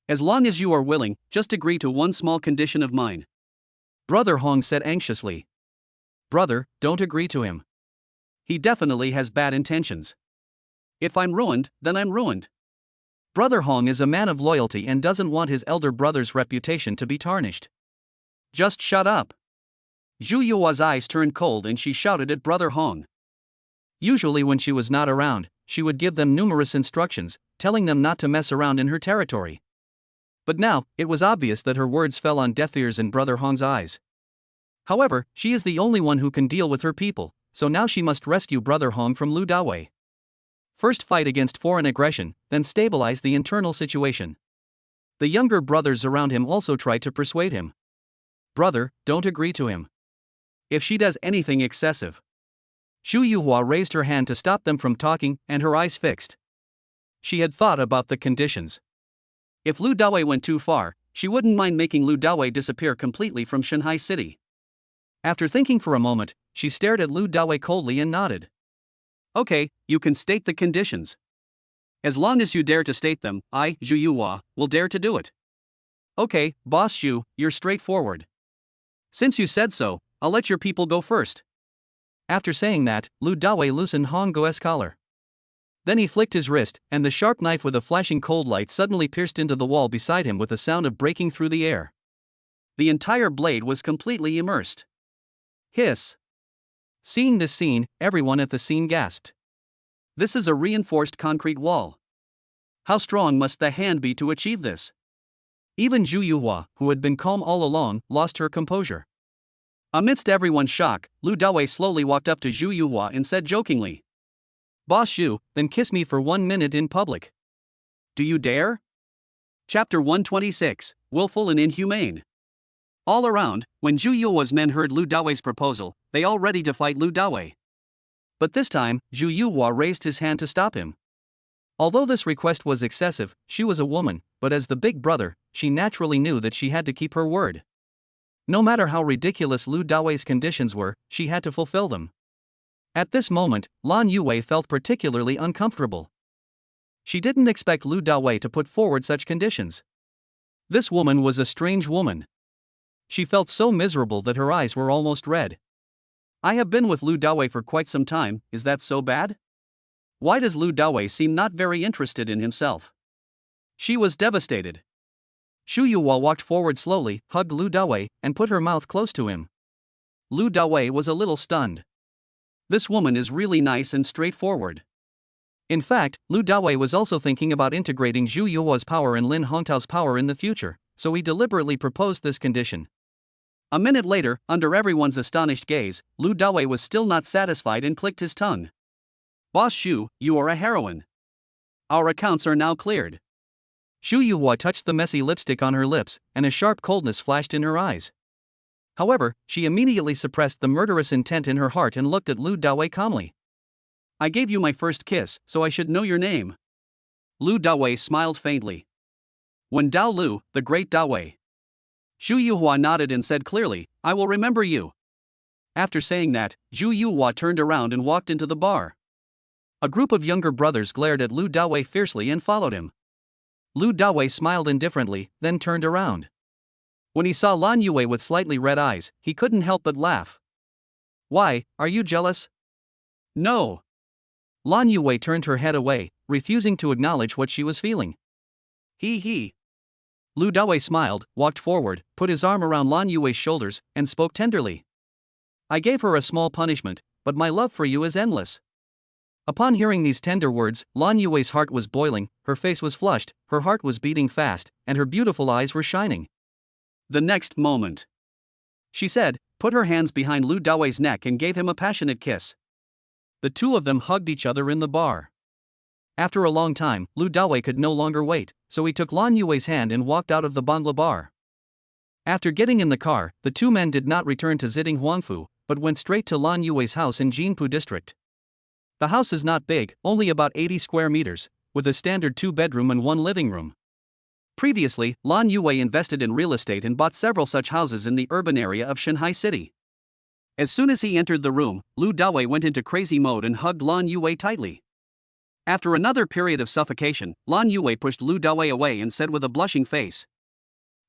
As long as you are willing, just agree to one small condition of mine. Brother Hong said anxiously. Brother, don't agree to him. He definitely has bad intentions. If I'm ruined, then I'm ruined. Brother Hong is a man of loyalty and doesn't want his elder brother's reputation to be tarnished. Just shut up. Zhu Yuhua's eyes turned cold and she shouted at Brother Hong. Usually when she was not around, she would give them numerous instructions, telling them not to mess around in her territory. But now, it was obvious that her words fell on deaf ears in Brother Hong's eyes. However, she is the only one who can deal with her people, so now she must rescue Brother Hong from Lu Dawei. First fight against foreign aggression, then stabilize the internal situation. The younger brothers around him also tried to persuade him. Brother, don't agree to him. If she does anything excessive. Zhu Yuhua raised her hand to stop them from talking, and her eyes fixed. She had thought about the conditions. If Lu Dawei went too far, she wouldn't mind making Lu Dawei disappear completely from Shanghai City. After thinking for a moment, she stared at Lu Dawei coldly and nodded. Okay, you can state the conditions. As long as you dare to state them, I, Zhu Yuhua, will dare to do it. Okay, Boss Zhu, you're straightforward. Since you said so, I'll let your people go first. After saying that, Lu Dawei loosened Hong Guo's collar. Then he flicked his wrist, and the sharp knife with a flashing cold light suddenly pierced into the wall beside him with a sound of breaking through the air. The entire blade was completely immersed. Hiss. Seeing this scene, everyone at the scene gasped. This is a reinforced concrete wall. How strong must the hand be to achieve this? Even Zhu Yuhua, who had been calm all along, lost her composure. Amidst everyone's shock, Lu Dawei slowly walked up to Zhu Yuhua and said jokingly, Boss Zhu, then kiss me for 1 minute in public. Do you dare? Chapter 126, Willful and Inhumane. All around, when Zhu Yuhua's men heard Lu Dawei's proposal, they all ready to fight Lu Dawei. But this time, Zhu Yuhua raised his hand to stop him. Although this request was excessive, she was a woman, but as the big brother, she naturally knew that she had to keep her word. No matter how ridiculous Lu Dawei's conditions were, she had to fulfill them. At this moment, Lan Yue felt particularly uncomfortable. She didn't expect Lu Dawei to put forward such conditions. This woman was a strange woman. She felt so miserable that her eyes were almost red. I have been with Lu Dawei for quite some time, is that so bad? Why does Lu Dawei seem not very interested in himself? She was devastated. Zhu Yuhua walked forward slowly, hugged Lu Dawei, and put her mouth close to him. Lu Dawei was a little stunned. This woman is really nice and straightforward. In fact, Lu Dawei was also thinking about integrating Zhu Yuhua's power and Lin Hongtao's power in the future, so he deliberately proposed this condition. A minute later, under everyone's astonished gaze, Lu Dawei was still not satisfied and clicked his tongue. Boss Zhu, you are a heroine. Our accounts are now cleared. Xu Yuhua touched the messy lipstick on her lips, and a sharp coldness flashed in her eyes. However, she immediately suppressed the murderous intent in her heart and looked at Lu Dawei calmly. I gave you my first kiss, so I should know your name. Lu Dawei smiled faintly. When Dao Lu, the great Dawei. Xu Yuhua nodded and said clearly, I will remember you. After saying that, Xu Yuhua turned around and walked into the bar. A group of younger brothers glared at Lu Dawei fiercely and followed him. Lu Dawei smiled indifferently, then turned around. When he saw Lan Yue with slightly red eyes, he couldn't help but laugh. Why, are you jealous? No. Lan Yue turned her head away, refusing to acknowledge what she was feeling. He. Lu Dawei smiled, walked forward, put his arm around Lan Yue's shoulders, and spoke tenderly. I gave her a small punishment, but my love for you is endless. Upon hearing these tender words, Lan Yue's heart was boiling, her face was flushed, her heart was beating fast, and her beautiful eyes were shining. The next moment, she said, put her hands behind Lu Dawei's neck and gave him a passionate kiss. The two of them hugged each other in the bar. After a long time, Lu Dawei could no longer wait, so he took Lan Yue's hand and walked out of the Bangla bar. After getting in the car, the two men did not return to Ziding Huangfu, but went straight to Lan Yue's house in Jinpu district. The house is not big, only about 80 square meters, with a standard 2-bedroom and 1 living room. Previously, Lan Yue invested in real estate and bought several such houses in the urban area of Shanghai City. As soon as he entered the room, Lu Dawei went into crazy mode and hugged Lan Yue tightly. After another period of suffocation, Lan Yue pushed Lu Dawei away and said with a blushing face,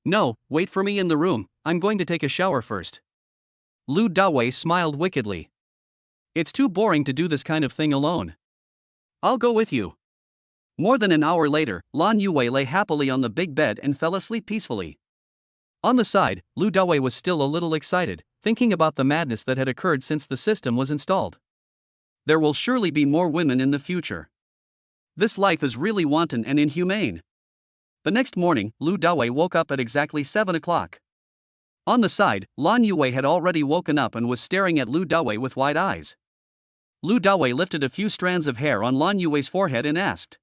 No, wait for me in the room, I'm going to take a shower first. Lu Dawei smiled wickedly. It's too boring to do this kind of thing alone. I'll go with you. More than an hour later, Lan Yue lay happily on the big bed and fell asleep peacefully. On the side, Lu Dawei was still a little excited, thinking about the madness that had occurred since the system was installed. There will surely be more women in the future. This life is really wanton and inhumane. The next morning, Lu Dawei woke up at exactly 7 o'clock. On the side, Lan Yue had already woken up and was staring at Lu Dawei with wide eyes. Lu Dawei lifted a few strands of hair on Lan Yue's forehead and asked,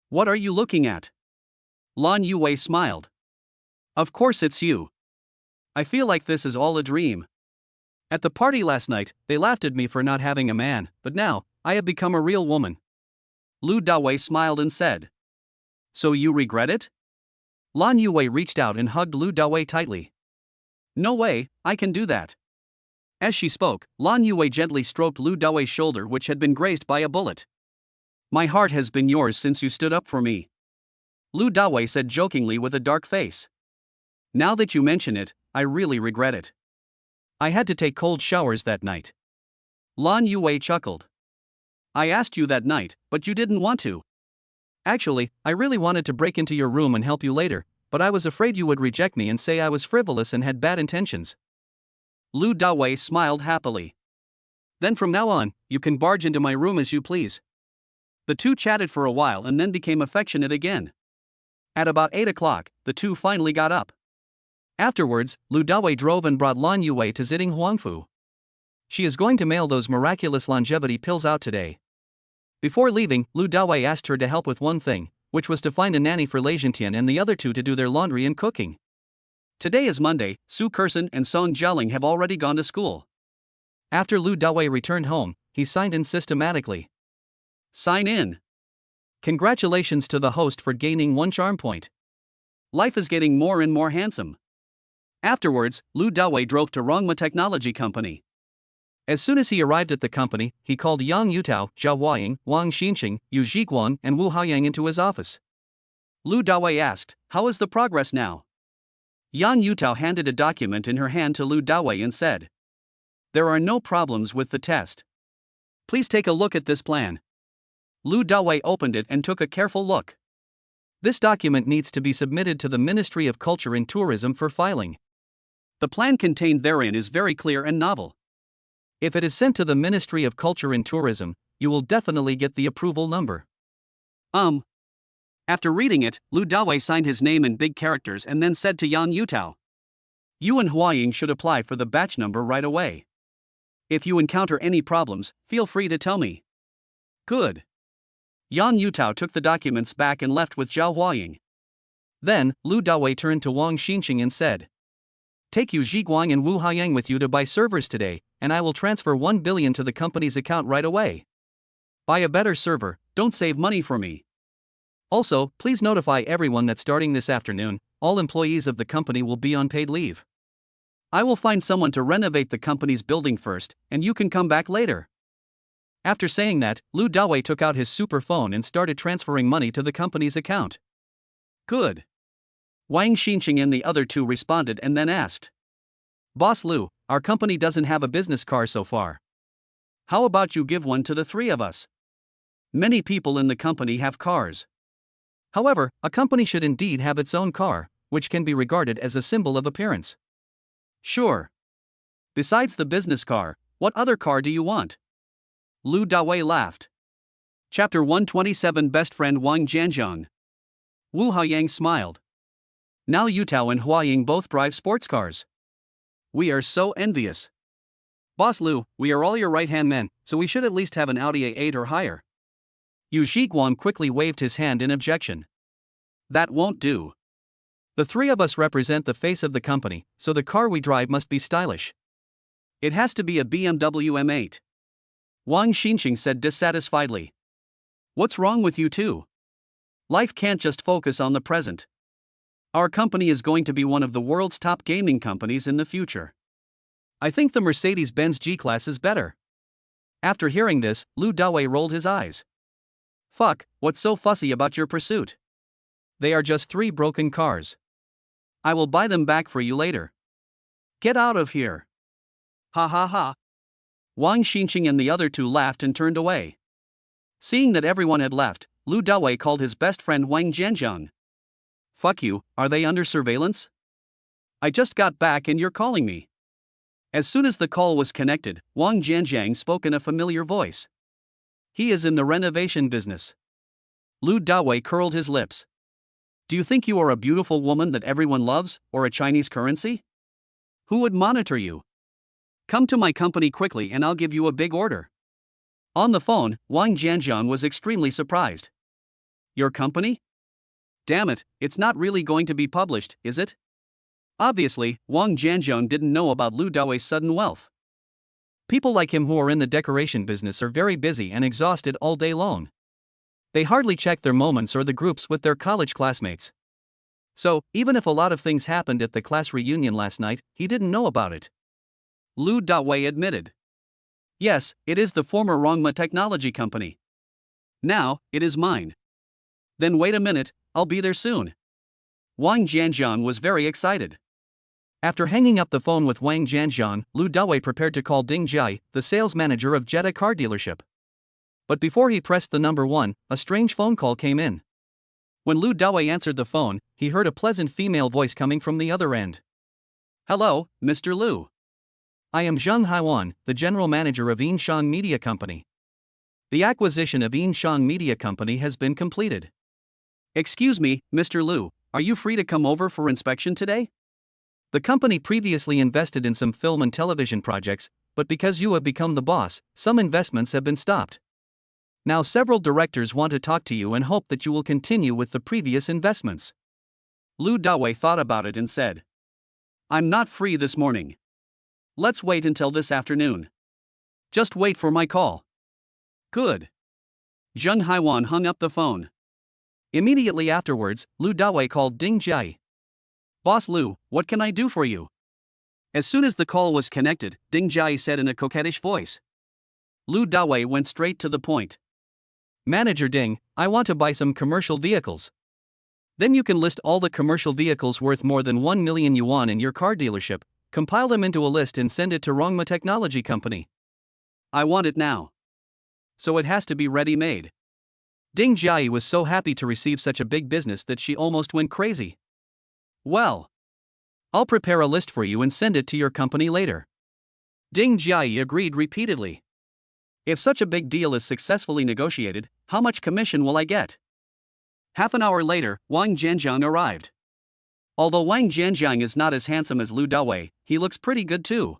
What are you looking at? Lan Yue smiled. Of course it's you. I feel like this is all a dream. At the party last night, they laughed at me for not having a man, but now, I have become a real woman. Lu Dawei smiled and said, So you regret it? Lan Yue reached out and hugged Lu Dawei tightly. No way, I can do that. As she spoke, Lan Yue gently stroked Lu Dawei's shoulder, which had been grazed by a bullet. My heart has been yours since you stood up for me. Lu Dawei said jokingly with a dark face. Now that you mention it, I really regret it. I had to take cold showers that night. Lan Yue chuckled. I asked you that night, but you didn't want to. Actually, I really wanted to break into your room and help you later, but I was afraid you would reject me and say I was frivolous and had bad intentions. Lu Dawei smiled happily. Then from now on, you can barge into my room as you please. The two chatted for a while and then became affectionate again. At about 8 o'clock, the two finally got up. Afterwards, Lu Dawei drove and brought Lan Yue to Ziding Huangfu. She is going to mail those miraculous longevity pills out today. Before leaving, Lu Dawei asked her to help with one thing, which was to find a nanny for Lei Zhentian and the other two to do their laundry and cooking. Today is Monday, Su Kersen and Song Jialing have already gone to school. After Lu Dawei returned home, he signed in systematically. Sign in. Congratulations to the host for gaining 1 charm point. Life is getting more and more handsome. Afterwards, Lu Dawei drove to Rongma Technology Company. As soon as he arrived at the company, he called Yang Yutao, Zhao Huaying, Wang Xinqing, Yu Zhiguan, and Wu Haoyang into his office. Lu Dawei asked, How is the progress now? Yang Yutao handed a document in her hand to Lu Dawei and said, There are no problems with the test. Please take a look at this plan. Lu Dawei opened it and took a careful look. This document needs to be submitted to the Ministry of Culture and Tourism for filing. The plan contained therein is very clear and novel. If it is sent to the Ministry of Culture and Tourism, you will definitely get the approval number. After reading it, Lu Dawei signed his name in big characters and then said to Yang Yutao, You and Huaying should apply for the batch number right away. If you encounter any problems, feel free to tell me. Good. Yan Yutao took the documents back and left with Zhao Huaying. Then, Lu Dawei turned to Wang Xinqing and said, "Take Yu Zhiguang and Wu Haiyang with you to buy servers today, and I will transfer 1 billion to the company's account right away. Buy a better server, don't save money for me. Also, please notify everyone that starting this afternoon, all employees of the company will be on paid leave. I will find someone to renovate the company's building first, and you can come back later." After saying that, Lu Dawei took out his super phone and started transferring money to the company's account. "Good." Wang Xinqing and the other two responded and then asked, "Boss Lu, our company doesn't have a business car so far. How about you give one to the three of us? Many people in the company have cars. However, a company should indeed have its own car, which can be regarded as a symbol of appearance." "Sure. Besides the business car, what other car do you want?" Lu Dawei laughed. Chapter 127 Best Friend Wang Jianjiang. Wu Haiyang smiled. "Now Yutao and Huaying both drive sports cars. We are so envious. Boss Lu, we are all your right-hand men, so we should at least have an Audi A8 or higher." Yu Zhiguang quickly waved his hand in objection. "That won't do. The three of us represent the face of the company, so the car we drive must be stylish. It has to be a BMW M8. Wang Xinqing said dissatisfiedly. "What's wrong with you two? Life can't just focus on the present. Our company is going to be one of the world's top gaming companies in the future. I think the Mercedes-Benz G-Class is better." After hearing this, Lu Dawei rolled his eyes. "Fuck, what's so fussy about your pursuit? They are just 3 broken cars. I will buy them back for you later. Get out of here." "Ha ha ha." Wang Xinqing and the other two laughed and turned away. Seeing that everyone had left, Lu Dawei called his best friend Wang Jianjiang. "Fuck you, are they under surveillance? I just got back and you're calling me." As soon as the call was connected, Wang Jianjiang spoke in a familiar voice. "He is in the renovation business." Lu Dawei curled his lips. "Do you think you are a beautiful woman that everyone loves, or a Chinese currency? Who would monitor you? Come to my company quickly and I'll give you a big order." On the phone, Wang Jianjiang was extremely surprised. "Your company? Damn it, it's not really going to be published, is it?" Obviously, Wang Jianjiang didn't know about Lu Dawei's sudden wealth. People like him who are in the decoration business are very busy and exhausted all day long. They hardly check their moments or the groups with their college classmates. So, even if a lot of things happened at the class reunion last night, he didn't know about it. Lu Dawei admitted. "Yes, it is the former Rongma Technology Company. Now, it is mine." "Then wait a minute, I'll be there soon." Wang Jianjiang was very excited. After hanging up the phone with Wang Jianjiang, Lu Dawei prepared to call Ding Jiai, the sales manager of Jetta car dealership. But before he pressed the number 1, a strange phone call came in. When Lu Dawei answered the phone, he heard a pleasant female voice coming from the other end. "Hello, Mr. Lu. I am Zheng Haiwan, the general manager of Yinshan Media Company. The acquisition of Yinshan Media Company has been completed. Excuse me, Mr. Lu, are you free to come over for inspection today? The company previously invested in some film and television projects, but because you have become the boss, some investments have been stopped. Now several directors want to talk to you and hope that you will continue with the previous investments." Lu Dawei thought about it and said, "I'm not free this morning. Let's wait until this afternoon. Just wait for my call." "Good." Zheng Haiwan hung up the phone. Immediately afterwards, Lu Dawei called Ding Jiai. "Boss Lu, what can I do for you?" As soon as the call was connected, Ding Jiai said in a coquettish voice. Lu Dawei went straight to the point. "Manager Ding, I want to buy some commercial vehicles. Then you can list all the commercial vehicles worth more than 1 million yuan in your car dealership, compile them into a list and send it to Rongma Technology Company. I want it now. So it has to be ready-made." Ding Jiai was so happy to receive such a big business that she almost went crazy. "Well, I'll prepare a list for you and send it to your company later." Ding Jiai agreed repeatedly. "If such a big deal is successfully negotiated, how much commission will I get?" Half an hour later, Wang Jianjiang arrived. Although Wang Jianjiang is not as handsome as Lu Dawei, he looks pretty good too.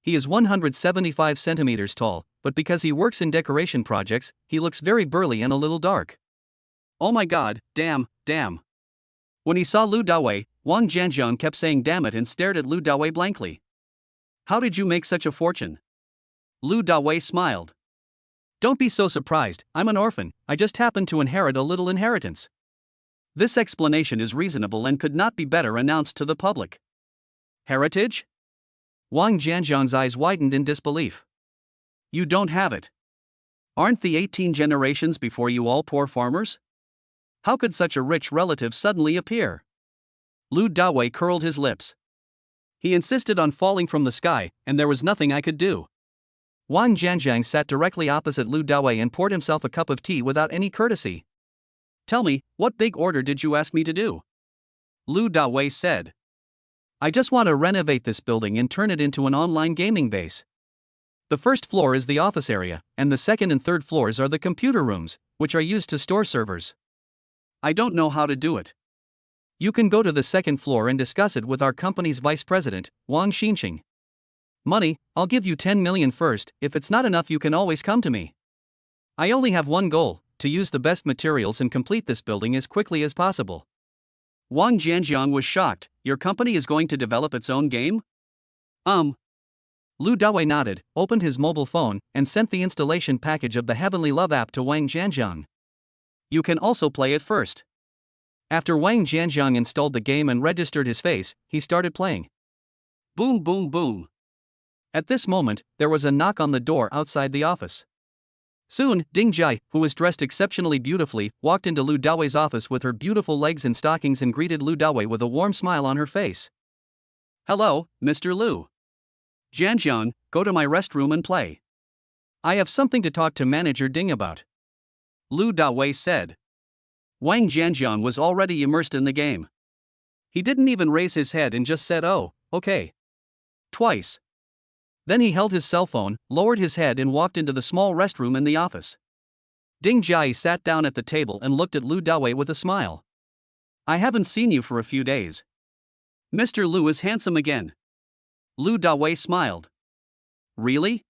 He is 175 centimeters tall, but because he works in decoration projects, he looks very burly and a little dark. Oh my god, damn. When he saw Lu Dawei, Wang Jianjiang kept saying damn it and stared at Lu Dawei blankly. How did you make such a fortune? Lu Dawei smiled. Don't be so surprised, I'm an orphan, I just happened to inherit a little inheritance. This explanation is reasonable and could not be better announced to the public. Heritage? Wang Jianjiang's eyes widened in disbelief. You don't have it. Aren't the 18 generations before you all poor farmers? How could such a rich relative suddenly appear? Lu Dawei curled his lips. He insisted on falling from the sky, and there was nothing I could do. Wang Jianjiang sat directly opposite Lu Dawei and poured himself a cup of tea without any courtesy. Tell me, what big order did you ask me to do? Lu Dawei said. I just want to renovate this building and turn it into an online gaming base. The first floor is the office area, and the second and third floors are the computer rooms, which are used to store servers. I don't know how to do it. You can go to the second floor and discuss it with our company's vice president, Wang Xinqing. Money, I'll give you 10 million first, if it's not enough you can always come to me. I only have one goal, to use the best materials and complete this building as quickly as possible. Wang Jianjiang was shocked. Your company is going to develop its own game? Lu Dawei nodded, opened his mobile phone, and sent the installation package of the Heavenly Love app to Wang Jianjiang. You can also play it first. After Wang Jianjiang installed the game and registered his face, he started playing. Boom boom boom. At this moment, there was a knock on the door outside the office. Soon, Ding Jai, who was dressed exceptionally beautifully, walked into Lu Dawei's office with her beautiful legs and stockings and greeted Lu Dawei with a warm smile on her face. Hello, Mr. Lu. Jianjiang, go to my restroom and play. I have something to talk to Manager Ding about. Lu Dawei said. Wang Jianjiang was already immersed in the game. He didn't even raise his head and just said, oh, okay. Twice. Then he held his cell phone, lowered his head and walked into the small restroom in the office. Ding Jai sat down at the table and looked at Lu Dawei with a smile. I haven't seen you for a few days. Mr. Lu is handsome again. Lu Dawei smiled. Really?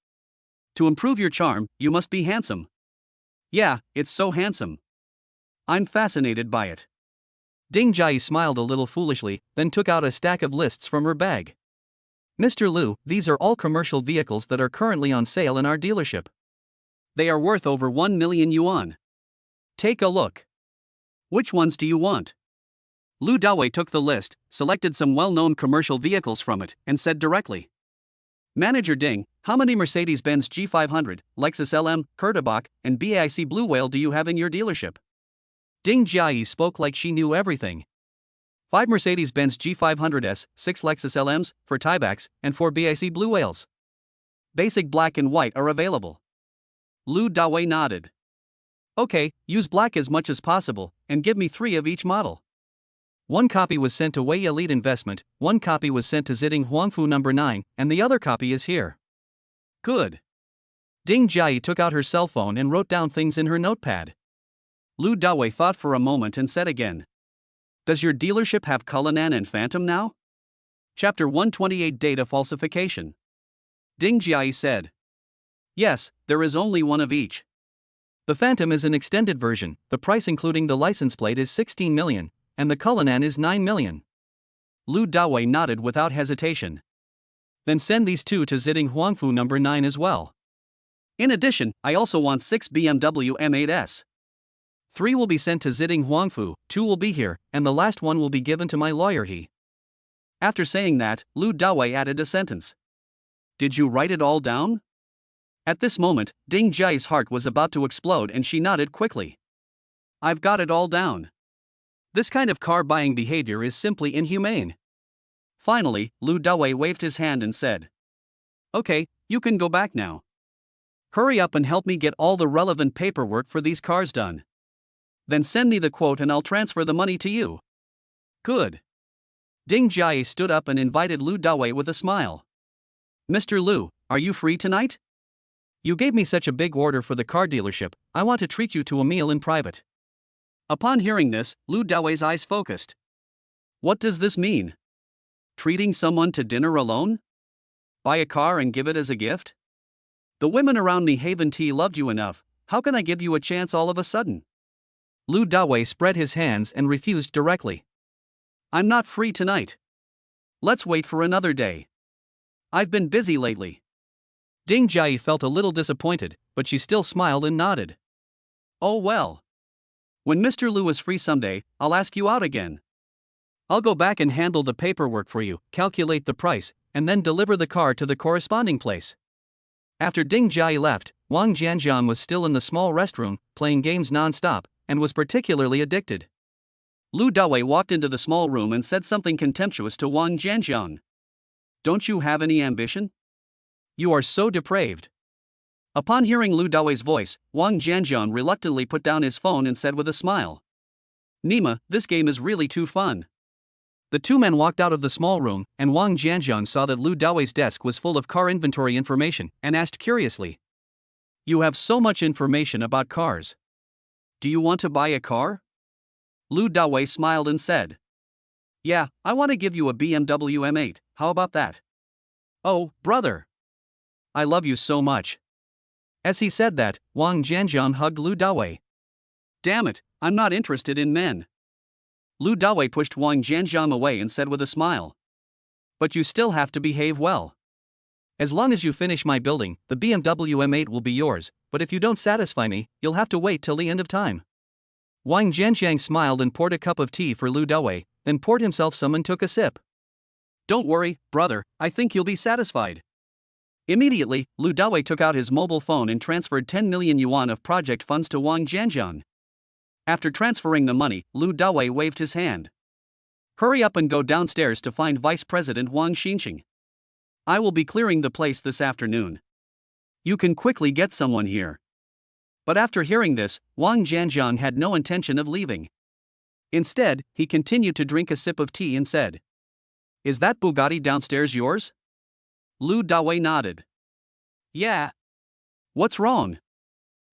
To improve your charm, you must be handsome. Yeah, it's so handsome. I'm fascinated by it. Ding Jai smiled a little foolishly, then took out a stack of lists from her bag. Mr. Lu, these are all commercial vehicles that are currently on sale in our dealership. They are worth over 1 million yuan. Take a look. Which ones do you want? Lu Dawei took the list, selected some well-known commercial vehicles from it, and said directly. Manager Ding, how many Mercedes-Benz G500, Lexus LM, Kurtibach, and BAIC Blue Whale do you have in your dealership? Ding Jai spoke like she knew everything. 5 Mercedes-Benz G500S, 6 Lexus LMs, 4 Tycoons, and 4 BAIC Blue Whales. Basic black and white are available. Lu Dawei nodded. Okay, use black as much as possible, and give me 3 of each model. 1 copy was sent to Wei Elite Investment, 1 copy was sent to Ziding Huangfu No. 9, and the other copy is here. Good. Ding Jai took out her cell phone and wrote down things in her notepad. Lu Dawei thought for a moment and said again. Does your dealership have Cullinan and Phantom now? Chapter 128 Data Falsification. Ding Jai said. Yes, there is only one of each. The Phantom is an extended version, the price including the license plate is 16 million, and the Cullinan is 9 million. Lu Dawei nodded without hesitation. Then send these 2 to Ziding Huangfu No. 9 as well. In addition, I also want 6 BMW M8s. 3 will be sent to Ziding Huangfu, 2 will be here, and the last one will be given to my lawyer he. After saying that, Lu Dawei added a sentence. Did you write it all down? At this moment, Ding Jai's heart was about to explode and she nodded quickly. I've got it all down. This kind of car buying behavior is simply inhumane. Finally, Lu Dawei waved his hand and said. Okay, you can go back now. Hurry up and help me get all the relevant paperwork for these cars done. Then send me the quote and I'll transfer the money to you. Good. Ding Jai stood up and invited Lu Dawei with a smile. Mr. Lu, are you free tonight? You gave me such a big order for the car dealership, I want to treat you to a meal in private. Upon hearing this, Lu Dawei's eyes focused. What does this mean? Treating someone to dinner alone? Buy a car and give it as a gift? The women around me Haven T loved you enough, how can I give you a chance all of a sudden? Lu Dawei spread his hands and refused directly. I'm not free tonight. Let's wait for another day. I've been busy lately. Ding Jai felt a little disappointed, but she still smiled and nodded. Oh well. When Mr. Lu is free someday, I'll ask you out again. I'll go back and handle the paperwork for you, calculate the price, and then deliver the car to the corresponding place. After Ding Jai left, Wang Jianjiang was still in the small restroom, playing games non-stop, and was particularly addicted. Lu Dawei walked into the small room and said something contemptuous to Wang Jianjiang. Don't you have any ambition? You are so depraved. Upon hearing Lu Dawei's voice, Wang Jianjiang reluctantly put down his phone and said with a smile, Nima, this game is really too fun. The two men walked out of the small room, and Wang Jianjiang saw that Lu Dawei's desk was full of car inventory information, and asked curiously, You have so much information about cars. Do you want to buy a car? Lu Dawei smiled and said, Yeah, I want to give you a BMW M8, how about that? Oh, brother. I love you so much. As he said that, Wang Jianjiang hugged Lu Dawei. Damn it, I'm not interested in men. Lu Dawei pushed Wang Jianjiang away and said with a smile, But you still have to behave well. As long as you finish my building, the BMW M8 will be yours, but if you don't satisfy me, you'll have to wait till the end of time. Wang Jianjiang smiled and poured a cup of tea for Lu Dawei, then poured himself some and took a sip. Don't worry, brother, I think you'll be satisfied. Immediately, Lu Dawei took out his mobile phone and transferred 10 million yuan of project funds to Wang Jianjiang. After transferring the money, Lu Dawei waved his hand. Hurry up and go downstairs to find Vice President Wang Xinqing. I will be clearing the place this afternoon. You can quickly get someone here. But after hearing this, Wang Jianjiang had no intention of leaving. Instead, he continued to drink a sip of tea and said, Is that Bugatti downstairs yours? Lu Dawei nodded. Yeah. What's wrong?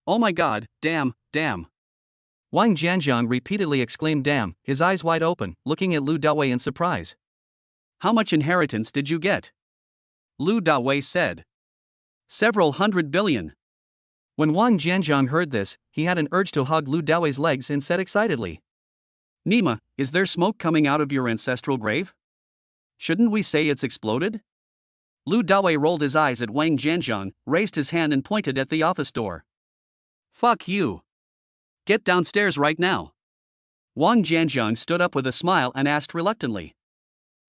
Oh my god, damn. Wang Jianjiang repeatedly exclaimed damn, his eyes wide open, looking at Lu Dawei in surprise. How much inheritance did you get? Lu Dawei said. Several hundred billion. When Wang Jianjiang heard this, he had an urge to hug Lu Dawei's legs and said excitedly, Nima, is there smoke coming out of your ancestral grave? Shouldn't we say it's exploded? Lu Dawei rolled his eyes at Wang Jianjiang, raised his hand and pointed at the office door. Fuck you. Get downstairs right now. Wang Jianjiang stood up with a smile and asked reluctantly,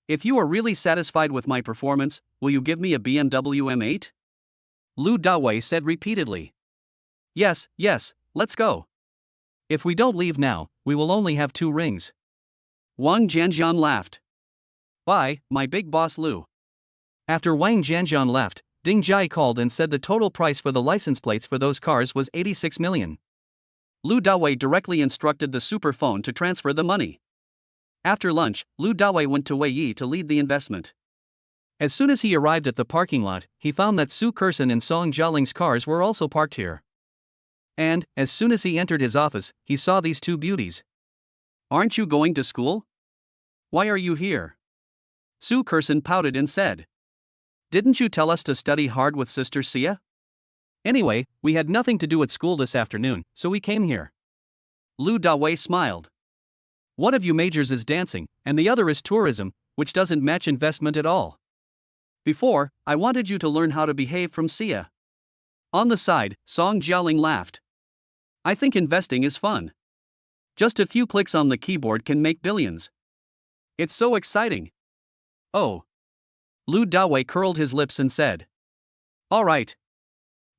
If you are really satisfied with my performance, will you give me a BMW M8? Lu Dawei said repeatedly. Yes, let's go. If we don't leave now, we will only have 2 rings. Wang Jianjiang laughed. Bye, my big boss Lu. After Wang Jianjiang left, Ding Jai called and said the total price for the license plates for those cars was 86 million. Lu Dawei directly instructed the super phone to transfer the money. After lunch, Lu Dawei went to Wei Yi to lead the investment. As soon as he arrived at the parking lot, he found that Su Kersen and Song Jialing's cars were also parked here. And, as soon as he entered his office, he saw these 2 beauties. Aren't you going to school? Why are you here? Su Kersen pouted and said, Didn't you tell us to study hard with Sister Sia? Anyway, we had nothing to do at school this afternoon, so we came here. Lu Dawei smiled. One of you majors is dancing, and the other is tourism, which doesn't match investment at all. Before, I wanted you to learn how to behave from Sia. On the side, Song Jialing laughed. I think investing is fun. Just a few clicks on the keyboard can make billions. It's so exciting. Oh. Lu Dawei curled his lips and said, All right.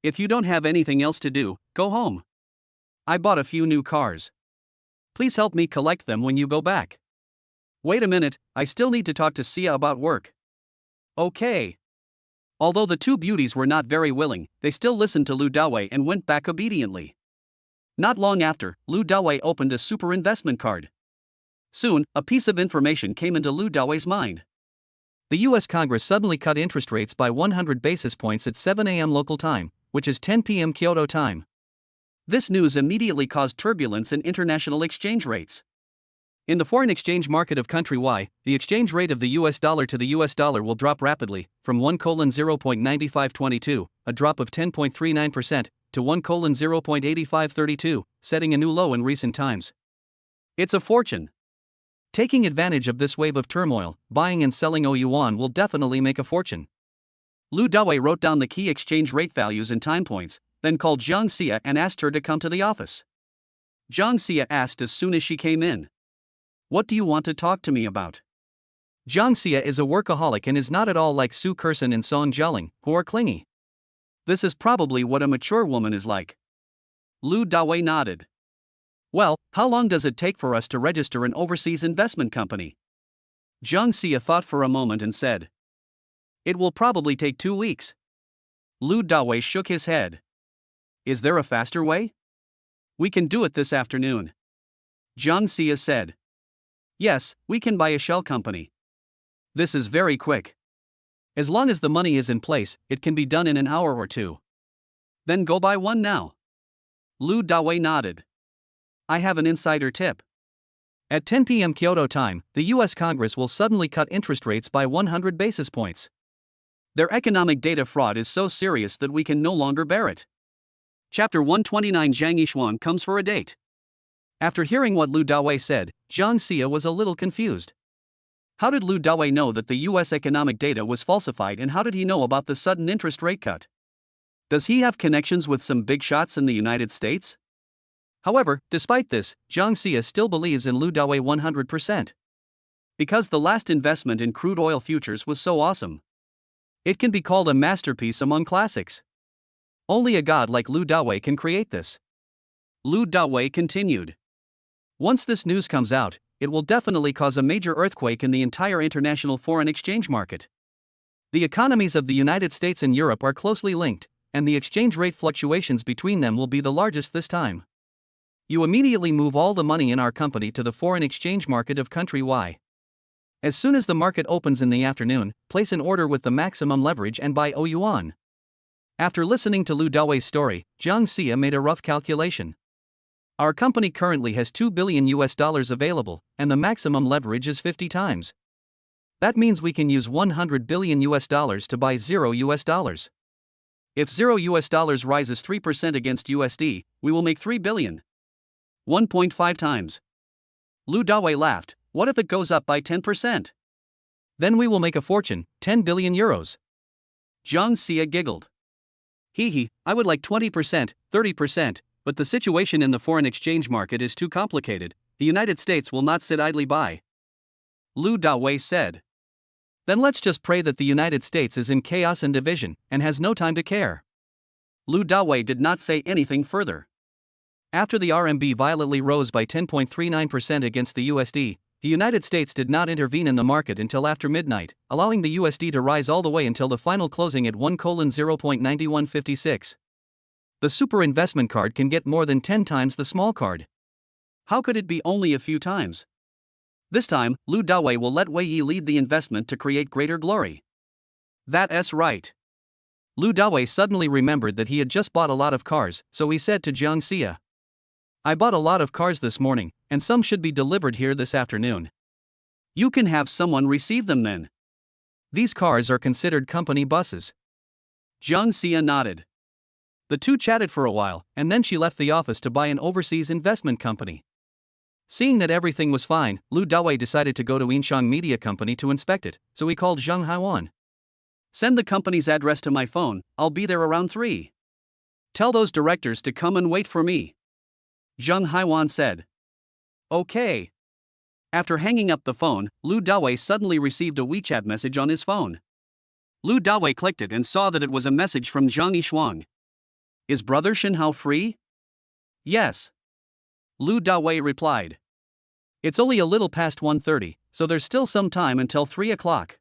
If you don't have anything else to do, go home. I bought a few new cars. Please help me collect them when you go back. Wait a minute, I still need to talk to Sia about work. Okay. Although the 2 beauties were not very willing, they still listened to Lu Dawei and went back obediently. Not long after, Lu Dawei opened a super investment card. Soon, a piece of information came into Lu Dawei's mind. The US Congress suddenly cut interest rates by 100 basis points at 7 a.m. local time, which is 10 p.m. Kyoto time. This news immediately caused turbulence in international exchange rates. In the foreign exchange market of country Y, the exchange rate of the US dollar to the US dollar will drop rapidly, from 1:0.9522, a drop of 10.39%, to 1:0.8532, setting a new low in recent times. It's a fortune. Taking advantage of this wave of turmoil, buying and selling OU-yuan will definitely make a fortune. Lu Dawei wrote down the key exchange rate values and time points, then called Zhang Xia and asked her to come to the office. Zhang Xia asked as soon as she came in. "What do you want to talk to me about?" Zhang Xia is a workaholic and is not at all like Su Kerson and Song Jialing, who are clingy. This is probably what a mature woman is like. Lu Dawei nodded. "Well, how long does it take for us to register an overseas investment company?" Zhang Xia thought for a moment and said, "It will probably take 2 weeks." Lu Dawei shook his head. "Is there a faster way?" "We can do it this afternoon." Zhang Xia said. "Yes, we can buy a shell company. This is very quick. As long as the money is in place, it can be done in an hour or two." "Then go buy one now." Lu Dawei nodded. "I have an insider tip. At 10 p.m. Kyoto time, the US Congress will suddenly cut interest rates by 100 basis points. Their economic data fraud is so serious that we can no longer bear it." Chapter 129. Zhang Yishuang comes for a date. After hearing what Lu Dawei said, Zhang Xia was a little confused. How did Lu Dawei know that the US economic data was falsified, and how did he know about the sudden interest rate cut? Does he have connections with some big shots in the United States? However, despite this, Zhang Xia still believes in Lu Dawei 100%. Because the last investment in crude oil futures was so awesome. It can be called a masterpiece among classics. Only a god like Lu Dawei can create this. Lu Dawei continued. "Once this news comes out, it will definitely cause a major earthquake in the entire international foreign exchange market. The economies of the United States and Europe are closely linked, and the exchange rate fluctuations between them will be the largest this time. You immediately move all the money in our company to the foreign exchange market of country Y. As soon as the market opens in the afternoon, place an order with the maximum leverage and buy OU-yuan." After listening to Lu Dawei's story, Zhang Xia made a rough calculation. Our company currently has $2 billion available, and the maximum leverage is 50 times. That means we can use $100 billion to buy $0. If $0 rises 3% against USD, we will make $3 billion. 1.5 times. Lu Dawei laughed. "What if it goes up by 10%? Then we will make a fortune, 10 billion euros. Zhang Xia giggled. "Hee, I would like 20%, 30%, but the situation in the foreign exchange market is too complicated. The United States will not sit idly by." Lu Dawei said. "Then let's just pray that the United States is in chaos and division, and has no time to care." Lu Dawei did not say anything further. After the RMB violently rose by 10.39% against the USD, the United States did not intervene in the market until after midnight, allowing the USD to rise all the way until the final closing at 1:0.9156. The super investment card can get more than 10 times the small card. How could it be only a few times? This time, Lu Dawei will let Wei Yi lead the investment to create greater glory. That's right. Lu Dawei suddenly remembered that he had just bought a lot of cars, so he said to Zhang Xia, "I bought a lot of cars this morning, and some should be delivered here this afternoon. You can have someone receive them then. These cars are considered company buses." Zhang Xia nodded. The two chatted for a while, and then she left the office to buy an overseas investment company. Seeing that everything was fine, Lu Dawei decided to go to Inshang Media Company to inspect it, so he called Zheng Haiwan. "Send the company's address to my phone, I'll be there around 3. Tell those directors to come and wait for me." Zheng Haiwan said. "Okay." After hanging up the phone, Lu Dawei suddenly received a WeChat message on his phone. Lu Dawei clicked it and saw that it was a message from Zhang Yishuang. "Is Brother Shenhao free?" "Yes." Lu Dawei replied. "It's only a little past 1:30, so there's still some time until 3 o'clock.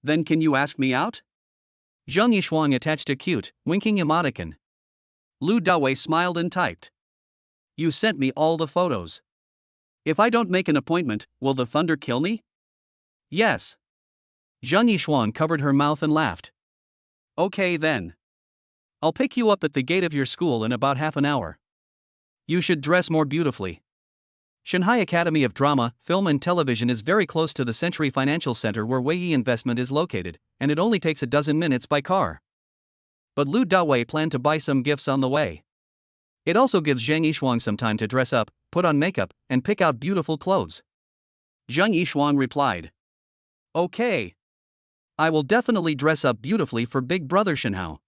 Then can you ask me out?" Zhang Yishuang attached a cute, winking emoticon. Lu Dawei smiled and typed. "You sent me all the photos. If I don't make an appointment, will the thunder kill me?" "Yes." Zhang Yishuang covered her mouth and laughed. "Okay then. I'll pick you up at the gate of your school in about half an hour. You should dress more beautifully." Shanghai Academy of Drama, Film and Television is very close to the Century Financial Center where Weiyi Investment is located, and it only takes a dozen minutes by car. But Lu Dawei planned to buy some gifts on the way. It also gives Zhang Yishuang some time to dress up, put on makeup, and pick out beautiful clothes. Zhang Yishuang replied, "Okay. I will definitely dress up beautifully for Big Brother Shenhao."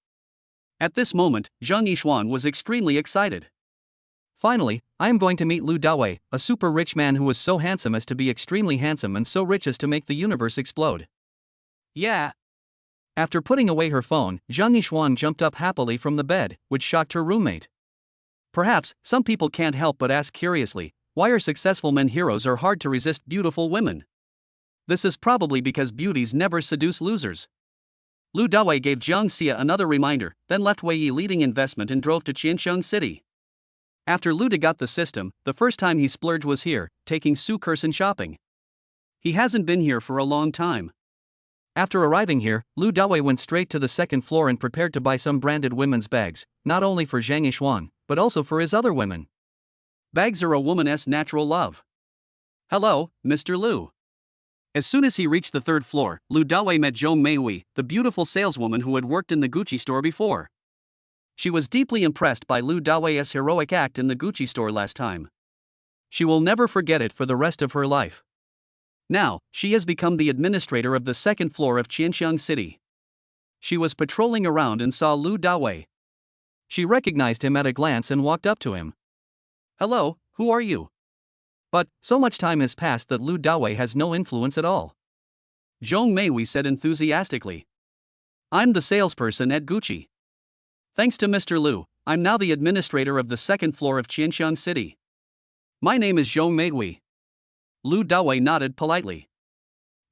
At this moment, Zhang Yishuang was extremely excited. Finally, I am going to meet Lu Dawei, a super rich man who is so handsome as to be extremely handsome and so rich as to make the universe explode. Yeah. After putting away her phone, Zhang Yishuang jumped up happily from the bed, which shocked her roommate. Perhaps, some people can't help but ask curiously, why are successful men heroes are hard to resist beautiful women? This is probably because beauties never seduce losers. Lu Dawei gave Jiang Xia another reminder, then left Weiyi leading investment and drove to Qiansheng City. After Lu De got the system, the first time he splurged was here, taking Su Kerson shopping. He hasn't been here for a long time. After arriving here, Lu Dawei went straight to the second floor and prepared to buy some branded women's bags, not only for Zhang Yishuang, but also for his other women. Bags are a woman's natural love. Hello, Mr. Lu. As soon as he reached the third floor, Lu Dawei met Zhong Meihui, the beautiful saleswoman who had worked in the Gucci store before. She was deeply impressed by Lu Dawei's heroic act in the Gucci store last time. She will never forget it for the rest of her life. Now, she has become the administrator of the second floor of Qiansheng City. She was patrolling around and saw Lu Dawei. She recognized him at a glance and walked up to him. "Hello, who are you?" But, so much time has passed that Lu Dawei has no influence at all. Zhong Meihui said enthusiastically, "I'm the salesperson at Gucci. Thanks to Mr. Lu, I'm now the administrator of the second floor of Qiansheng City. My name is Zhong Meihui." Lu Dawei nodded politely.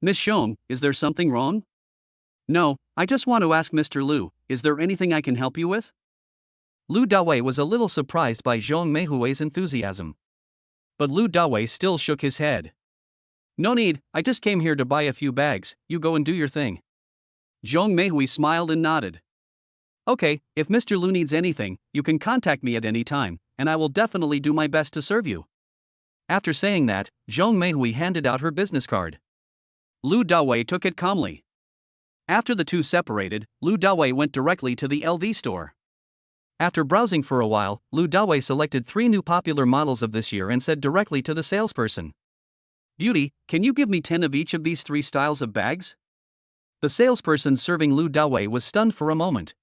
"Miss Zhong, is there something wrong?" "No, I just want to ask Mr. Lu, is there anything I can help you with?" Lu Dawei was a little surprised by Zhong Meihui's enthusiasm. But Lu Dawei still shook his head. "No need, I just came here to buy a few bags, you go and do your thing." Zhong Meihui smiled and nodded. "Okay, if Mr. Lu needs anything, you can contact me at any time, and I will definitely do my best to serve you." After saying that, Zhong Meihui handed out her business card. Lu Dawei took it calmly. After the two separated, Lu Dawei went directly to the LV store. After browsing for a while, Lu Dawei selected 3 new popular models of this year and said directly to the salesperson, "Beauty, can you give me 10 of each of these 3 styles of bags?" The salesperson serving Lu Dawei was stunned for a moment.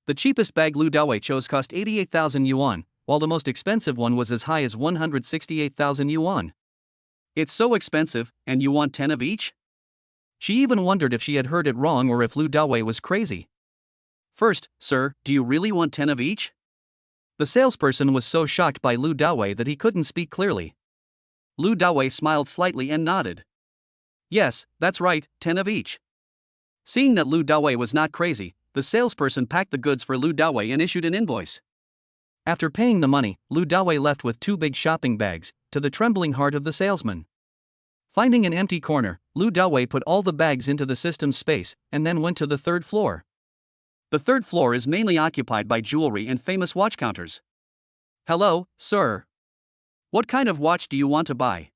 The cheapest bag Lu Dawei chose cost 88,000 yuan, while the most expensive one was as high as 168,000 yuan. "It's so expensive, and you want 10 of each?" She even wondered if she had heard it wrong or if Lu Dawei was crazy. "First, sir, do you really want 10 of each?" The salesperson was so shocked by Lu Dawei that he couldn't speak clearly. Lu Dawei smiled slightly and nodded. "Yes, that's right, 10 of each." Seeing that Lu Dawei was not crazy, the salesperson packed the goods for Lu Dawei and issued an invoice. After paying the money, Lu Dawei left with 2 big shopping bags, to the trembling heart of the salesman. Finding an empty corner, Lu Dawei put all the bags into the system's space, and then went to the third floor. The third floor is mainly occupied by jewelry and famous watch counters. "Hello, sir. What kind of watch do you want to buy?"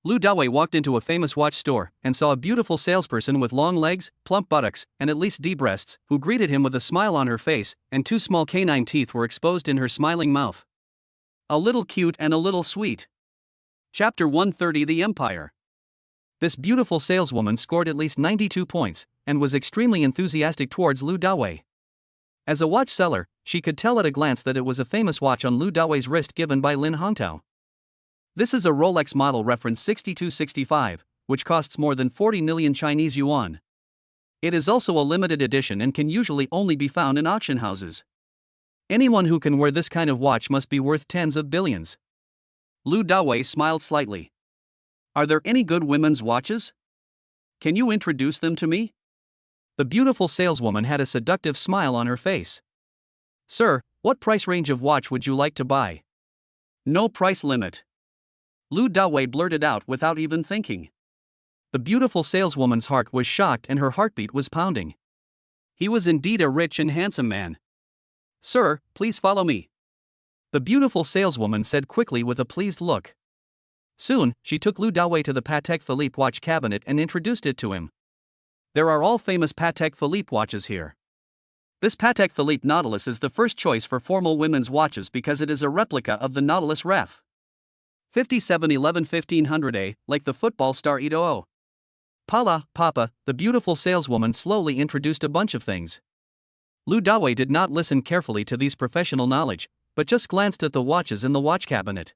Lu Dawei walked into a famous watch store and saw a beautiful salesperson with long legs, plump buttocks, and at least D breasts, who greeted him with a smile on her face, and 2 small canine teeth were exposed in her smiling mouth. A little cute and a little sweet. Chapter 130: The Empire. This beautiful saleswoman scored at least 92 points, and was extremely enthusiastic towards Lu Dawei. As a watch seller, she could tell at a glance that it was a famous watch on Lu Dawei's wrist given by Lin Hongtao. This is a Rolex model reference 6265, which costs more than 40 million Chinese yuan. It is also a limited edition and can usually only be found in auction houses. Anyone who can wear this kind of watch must be worth tens of billions. Lu Dawei smiled slightly. "Are there any good women's watches? Can you introduce them to me?" The beautiful saleswoman had a seductive smile on her face. "Sir, what price range of watch would you like to buy?" "No price limit." Lu Dawei blurted out without even thinking. The beautiful saleswoman's heart was shocked and her heartbeat was pounding. He was indeed a rich and handsome man. "Sir, please follow me," the beautiful saleswoman said quickly with a pleased look. Soon, she took Lu Dawei to the Patek Philippe watch cabinet and introduced it to him. There are all famous Patek Philippe watches here. This Patek Philippe Nautilus is the first choice for formal women's watches because it is a replica of the Nautilus Ref. 5711 1500A, like the football star Eto'o. Pala, Papa, the beautiful saleswoman slowly introduced a bunch of things. Lu Dawei did not listen carefully to these professional knowledge, but just glanced at the watches in the watch cabinet.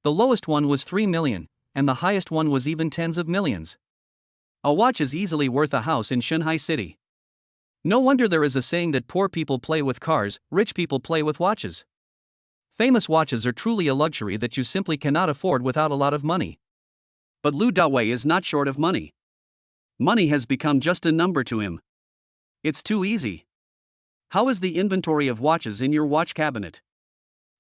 The lowest one was 3 million, and the highest one was even tens of millions. A watch is easily worth a house in Shanghai City. No wonder there is a saying that poor people play with cars, rich people play with watches. Famous watches are truly a luxury that you simply cannot afford without a lot of money. But Lu Dawei is not short of money. Money has become just a number to him. It's too easy. How is the inventory of watches in your watch cabinet?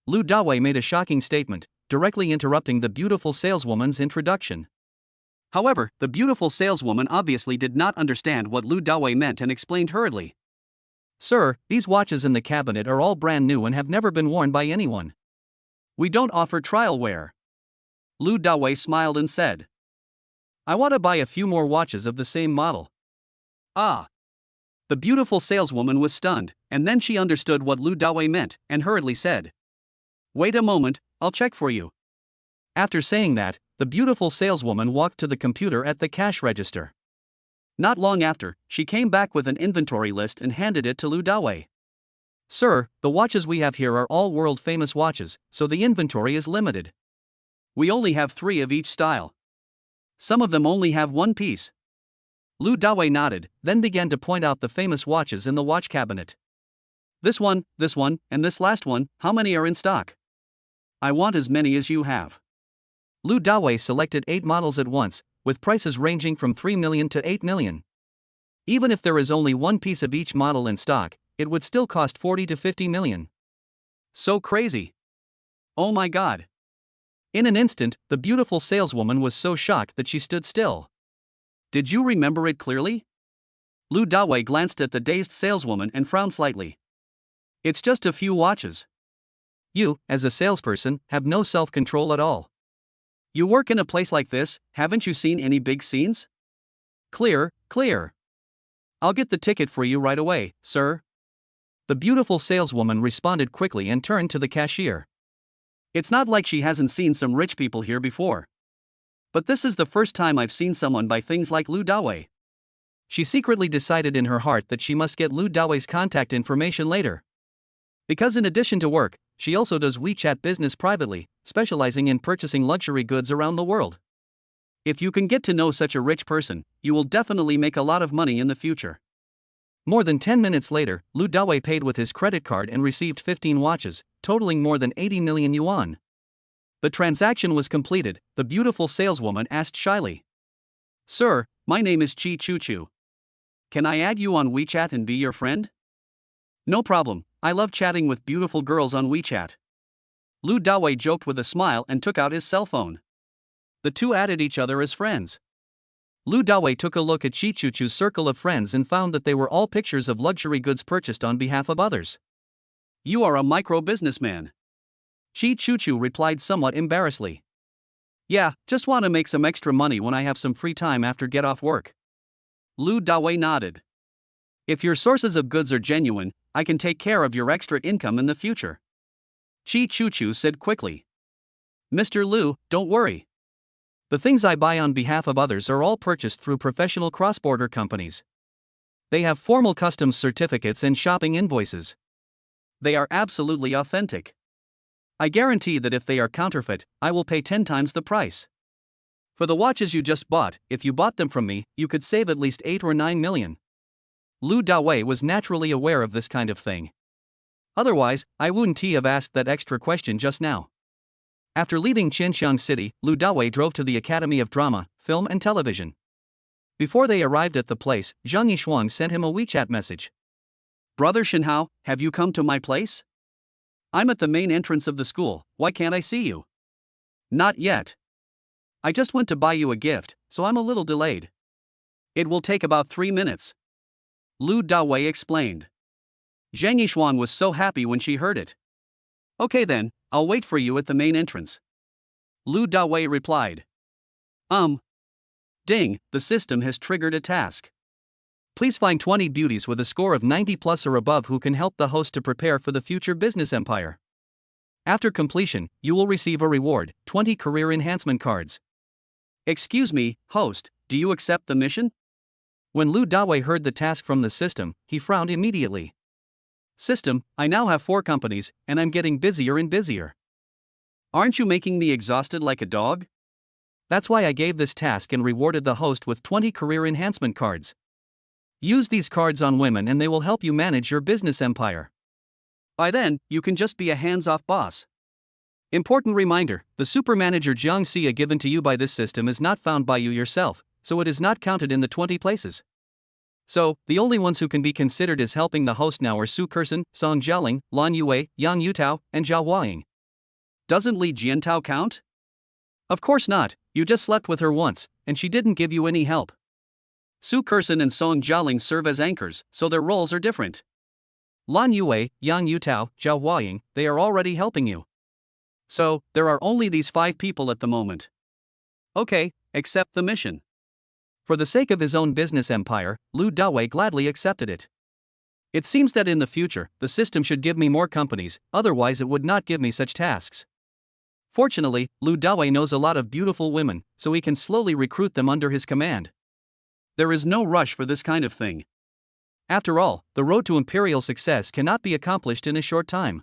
Lu Dawei made a shocking statement, directly interrupting the beautiful saleswoman's introduction. However, the beautiful saleswoman obviously did not understand what Lu Dawei meant and explained hurriedly. Sir, these watches in the cabinet are all brand new and have never been worn by anyone. We don't offer trial wear. Lu Dawei smiled and said, I want to buy a few more watches of the same model. Ah! The beautiful saleswoman was stunned, and then she understood what Lu Dawei meant, and hurriedly said, Wait a moment, I'll check for you. After saying that, the beautiful saleswoman walked to the computer at the cash register. Not long after, she came back with an inventory list and handed it to Lu Dawei. Sir, the watches we have here are all world-famous watches, so the inventory is limited. We only have 3 of each style. Some of them only have 1 piece. Lu Dawei nodded, then began to point out the famous watches in the watch cabinet. This one, and this last one, how many are in stock? I want as many as you have. Lu Dawei selected 8 models at once, with prices ranging from 3 million to 8 million. Even if there is only 1 piece of each model in stock, it would still cost 40 to 50 million. So crazy. Oh my God. In an instant, the beautiful saleswoman was so shocked that she stood still. Did you remember it clearly? Lu Dawei glanced at the dazed saleswoman and frowned slightly. It's just a few watches. You, as a salesperson, have no self-control at all. You work in a place like this, haven't you seen any big scenes? Clear. I'll get the ticket for you right away, sir. The beautiful saleswoman responded quickly and turned to the cashier. It's not like she hasn't seen some rich people here before. But this is the first time I've seen someone buy things like Lu Dawei. She secretly decided in her heart that she must get Lu Dawei's contact information later. Because in addition to work, she also does WeChat business privately, specializing in purchasing luxury goods around the world. If you can get to know such a rich person, you will definitely make a lot of money in the future. More than 10 minutes later, Lu Dawei paid with his credit card and received 15 watches, totaling more than 80 million yuan. The transaction was completed. The beautiful saleswoman asked shyly, Sir, my name is Chi Chu Chu. Can I add you on WeChat and be your friend? No problem, I love chatting with beautiful girls on WeChat. Lu Dawei joked with a smile and took out his cell phone. The two added each other as friends. Lu Dawei took a look at Chi Chu Chu's circle of friends and found that they were all pictures of luxury goods purchased on behalf of others. You are a micro-businessman. Chi Chu Chu replied somewhat embarrassedly. Yeah, just want to make some extra money when I have some free time after get off work. Lu Dawei nodded. If your sources of goods are genuine, I can take care of your extra income in the future. Chi Chu Chu said quickly. Mr. Lu, don't worry. The things I buy on behalf of others are all purchased through professional cross-border companies. They have formal customs certificates and shopping invoices. They are absolutely authentic. I guarantee that if they are counterfeit, I will pay 10 times the price. For the watches you just bought, if you bought them from me, you could save at least 8 or 9 million. Lu Dawei was naturally aware of this kind of thing. Otherwise, I wouldn't have asked that extra question just now. After leaving Xinxiang City, Lu Dawei drove to the Academy of Drama, Film and Television. Before they arrived at the place, Zhang Yishuang sent him a WeChat message. Brother Shenhao, have you come to my place? I'm at the main entrance of the school, why can't I see you? Not yet. I just went to buy you a gift, so I'm a little delayed. It will take about 3 minutes. Lu Dawei explained. Zhang Yishuang was so happy when she heard it. Okay then, I'll wait for you at the main entrance. Lu Dawei replied. Ding, the system has triggered a task. Please find 20 beauties with a score of 90 plus or above who can help the host to prepare for the future business empire. After completion, you will receive a reward, 20 career enhancement cards. Excuse me, host, do you accept the mission? When Lu Dawei heard the task from the system, he frowned immediately. System, I now have 4 companies, and I'm getting busier and busier. Aren't you making me exhausted like a dog? That's why I gave this task and rewarded the host with 20 career enhancement cards. Use these cards on women and they will help you manage your business empire. By then, you can just be a hands-off boss. Important reminder, the super manager Jiang Xia given to you by this system is not found by you yourself, so it is not counted in the 20 places. So, the only ones who can be considered as helping the host now are Su Kersen, Song Jialing, Lan Yue, Yang Yutao, and Zhao Huaying. Doesn't Li Jiantao count? Of course not, you just slept with her once, and she didn't give you any help. Su Kersen and Song Jialing serve as anchors, so their roles are different. Lan Yue, Yang Yutao, Zhao Huaying, they are already helping you. So, there are only these 5 people at the moment. Okay, accept the mission. For the sake of his own business empire, Lu Dawei gladly accepted it. It seems that in the future, the system should give me more companies, otherwise it would not give me such tasks. Fortunately, Lu Dawei knows a lot of beautiful women, so he can slowly recruit them under his command. There is no rush for this kind of thing. After all, the road to imperial success cannot be accomplished in a short time.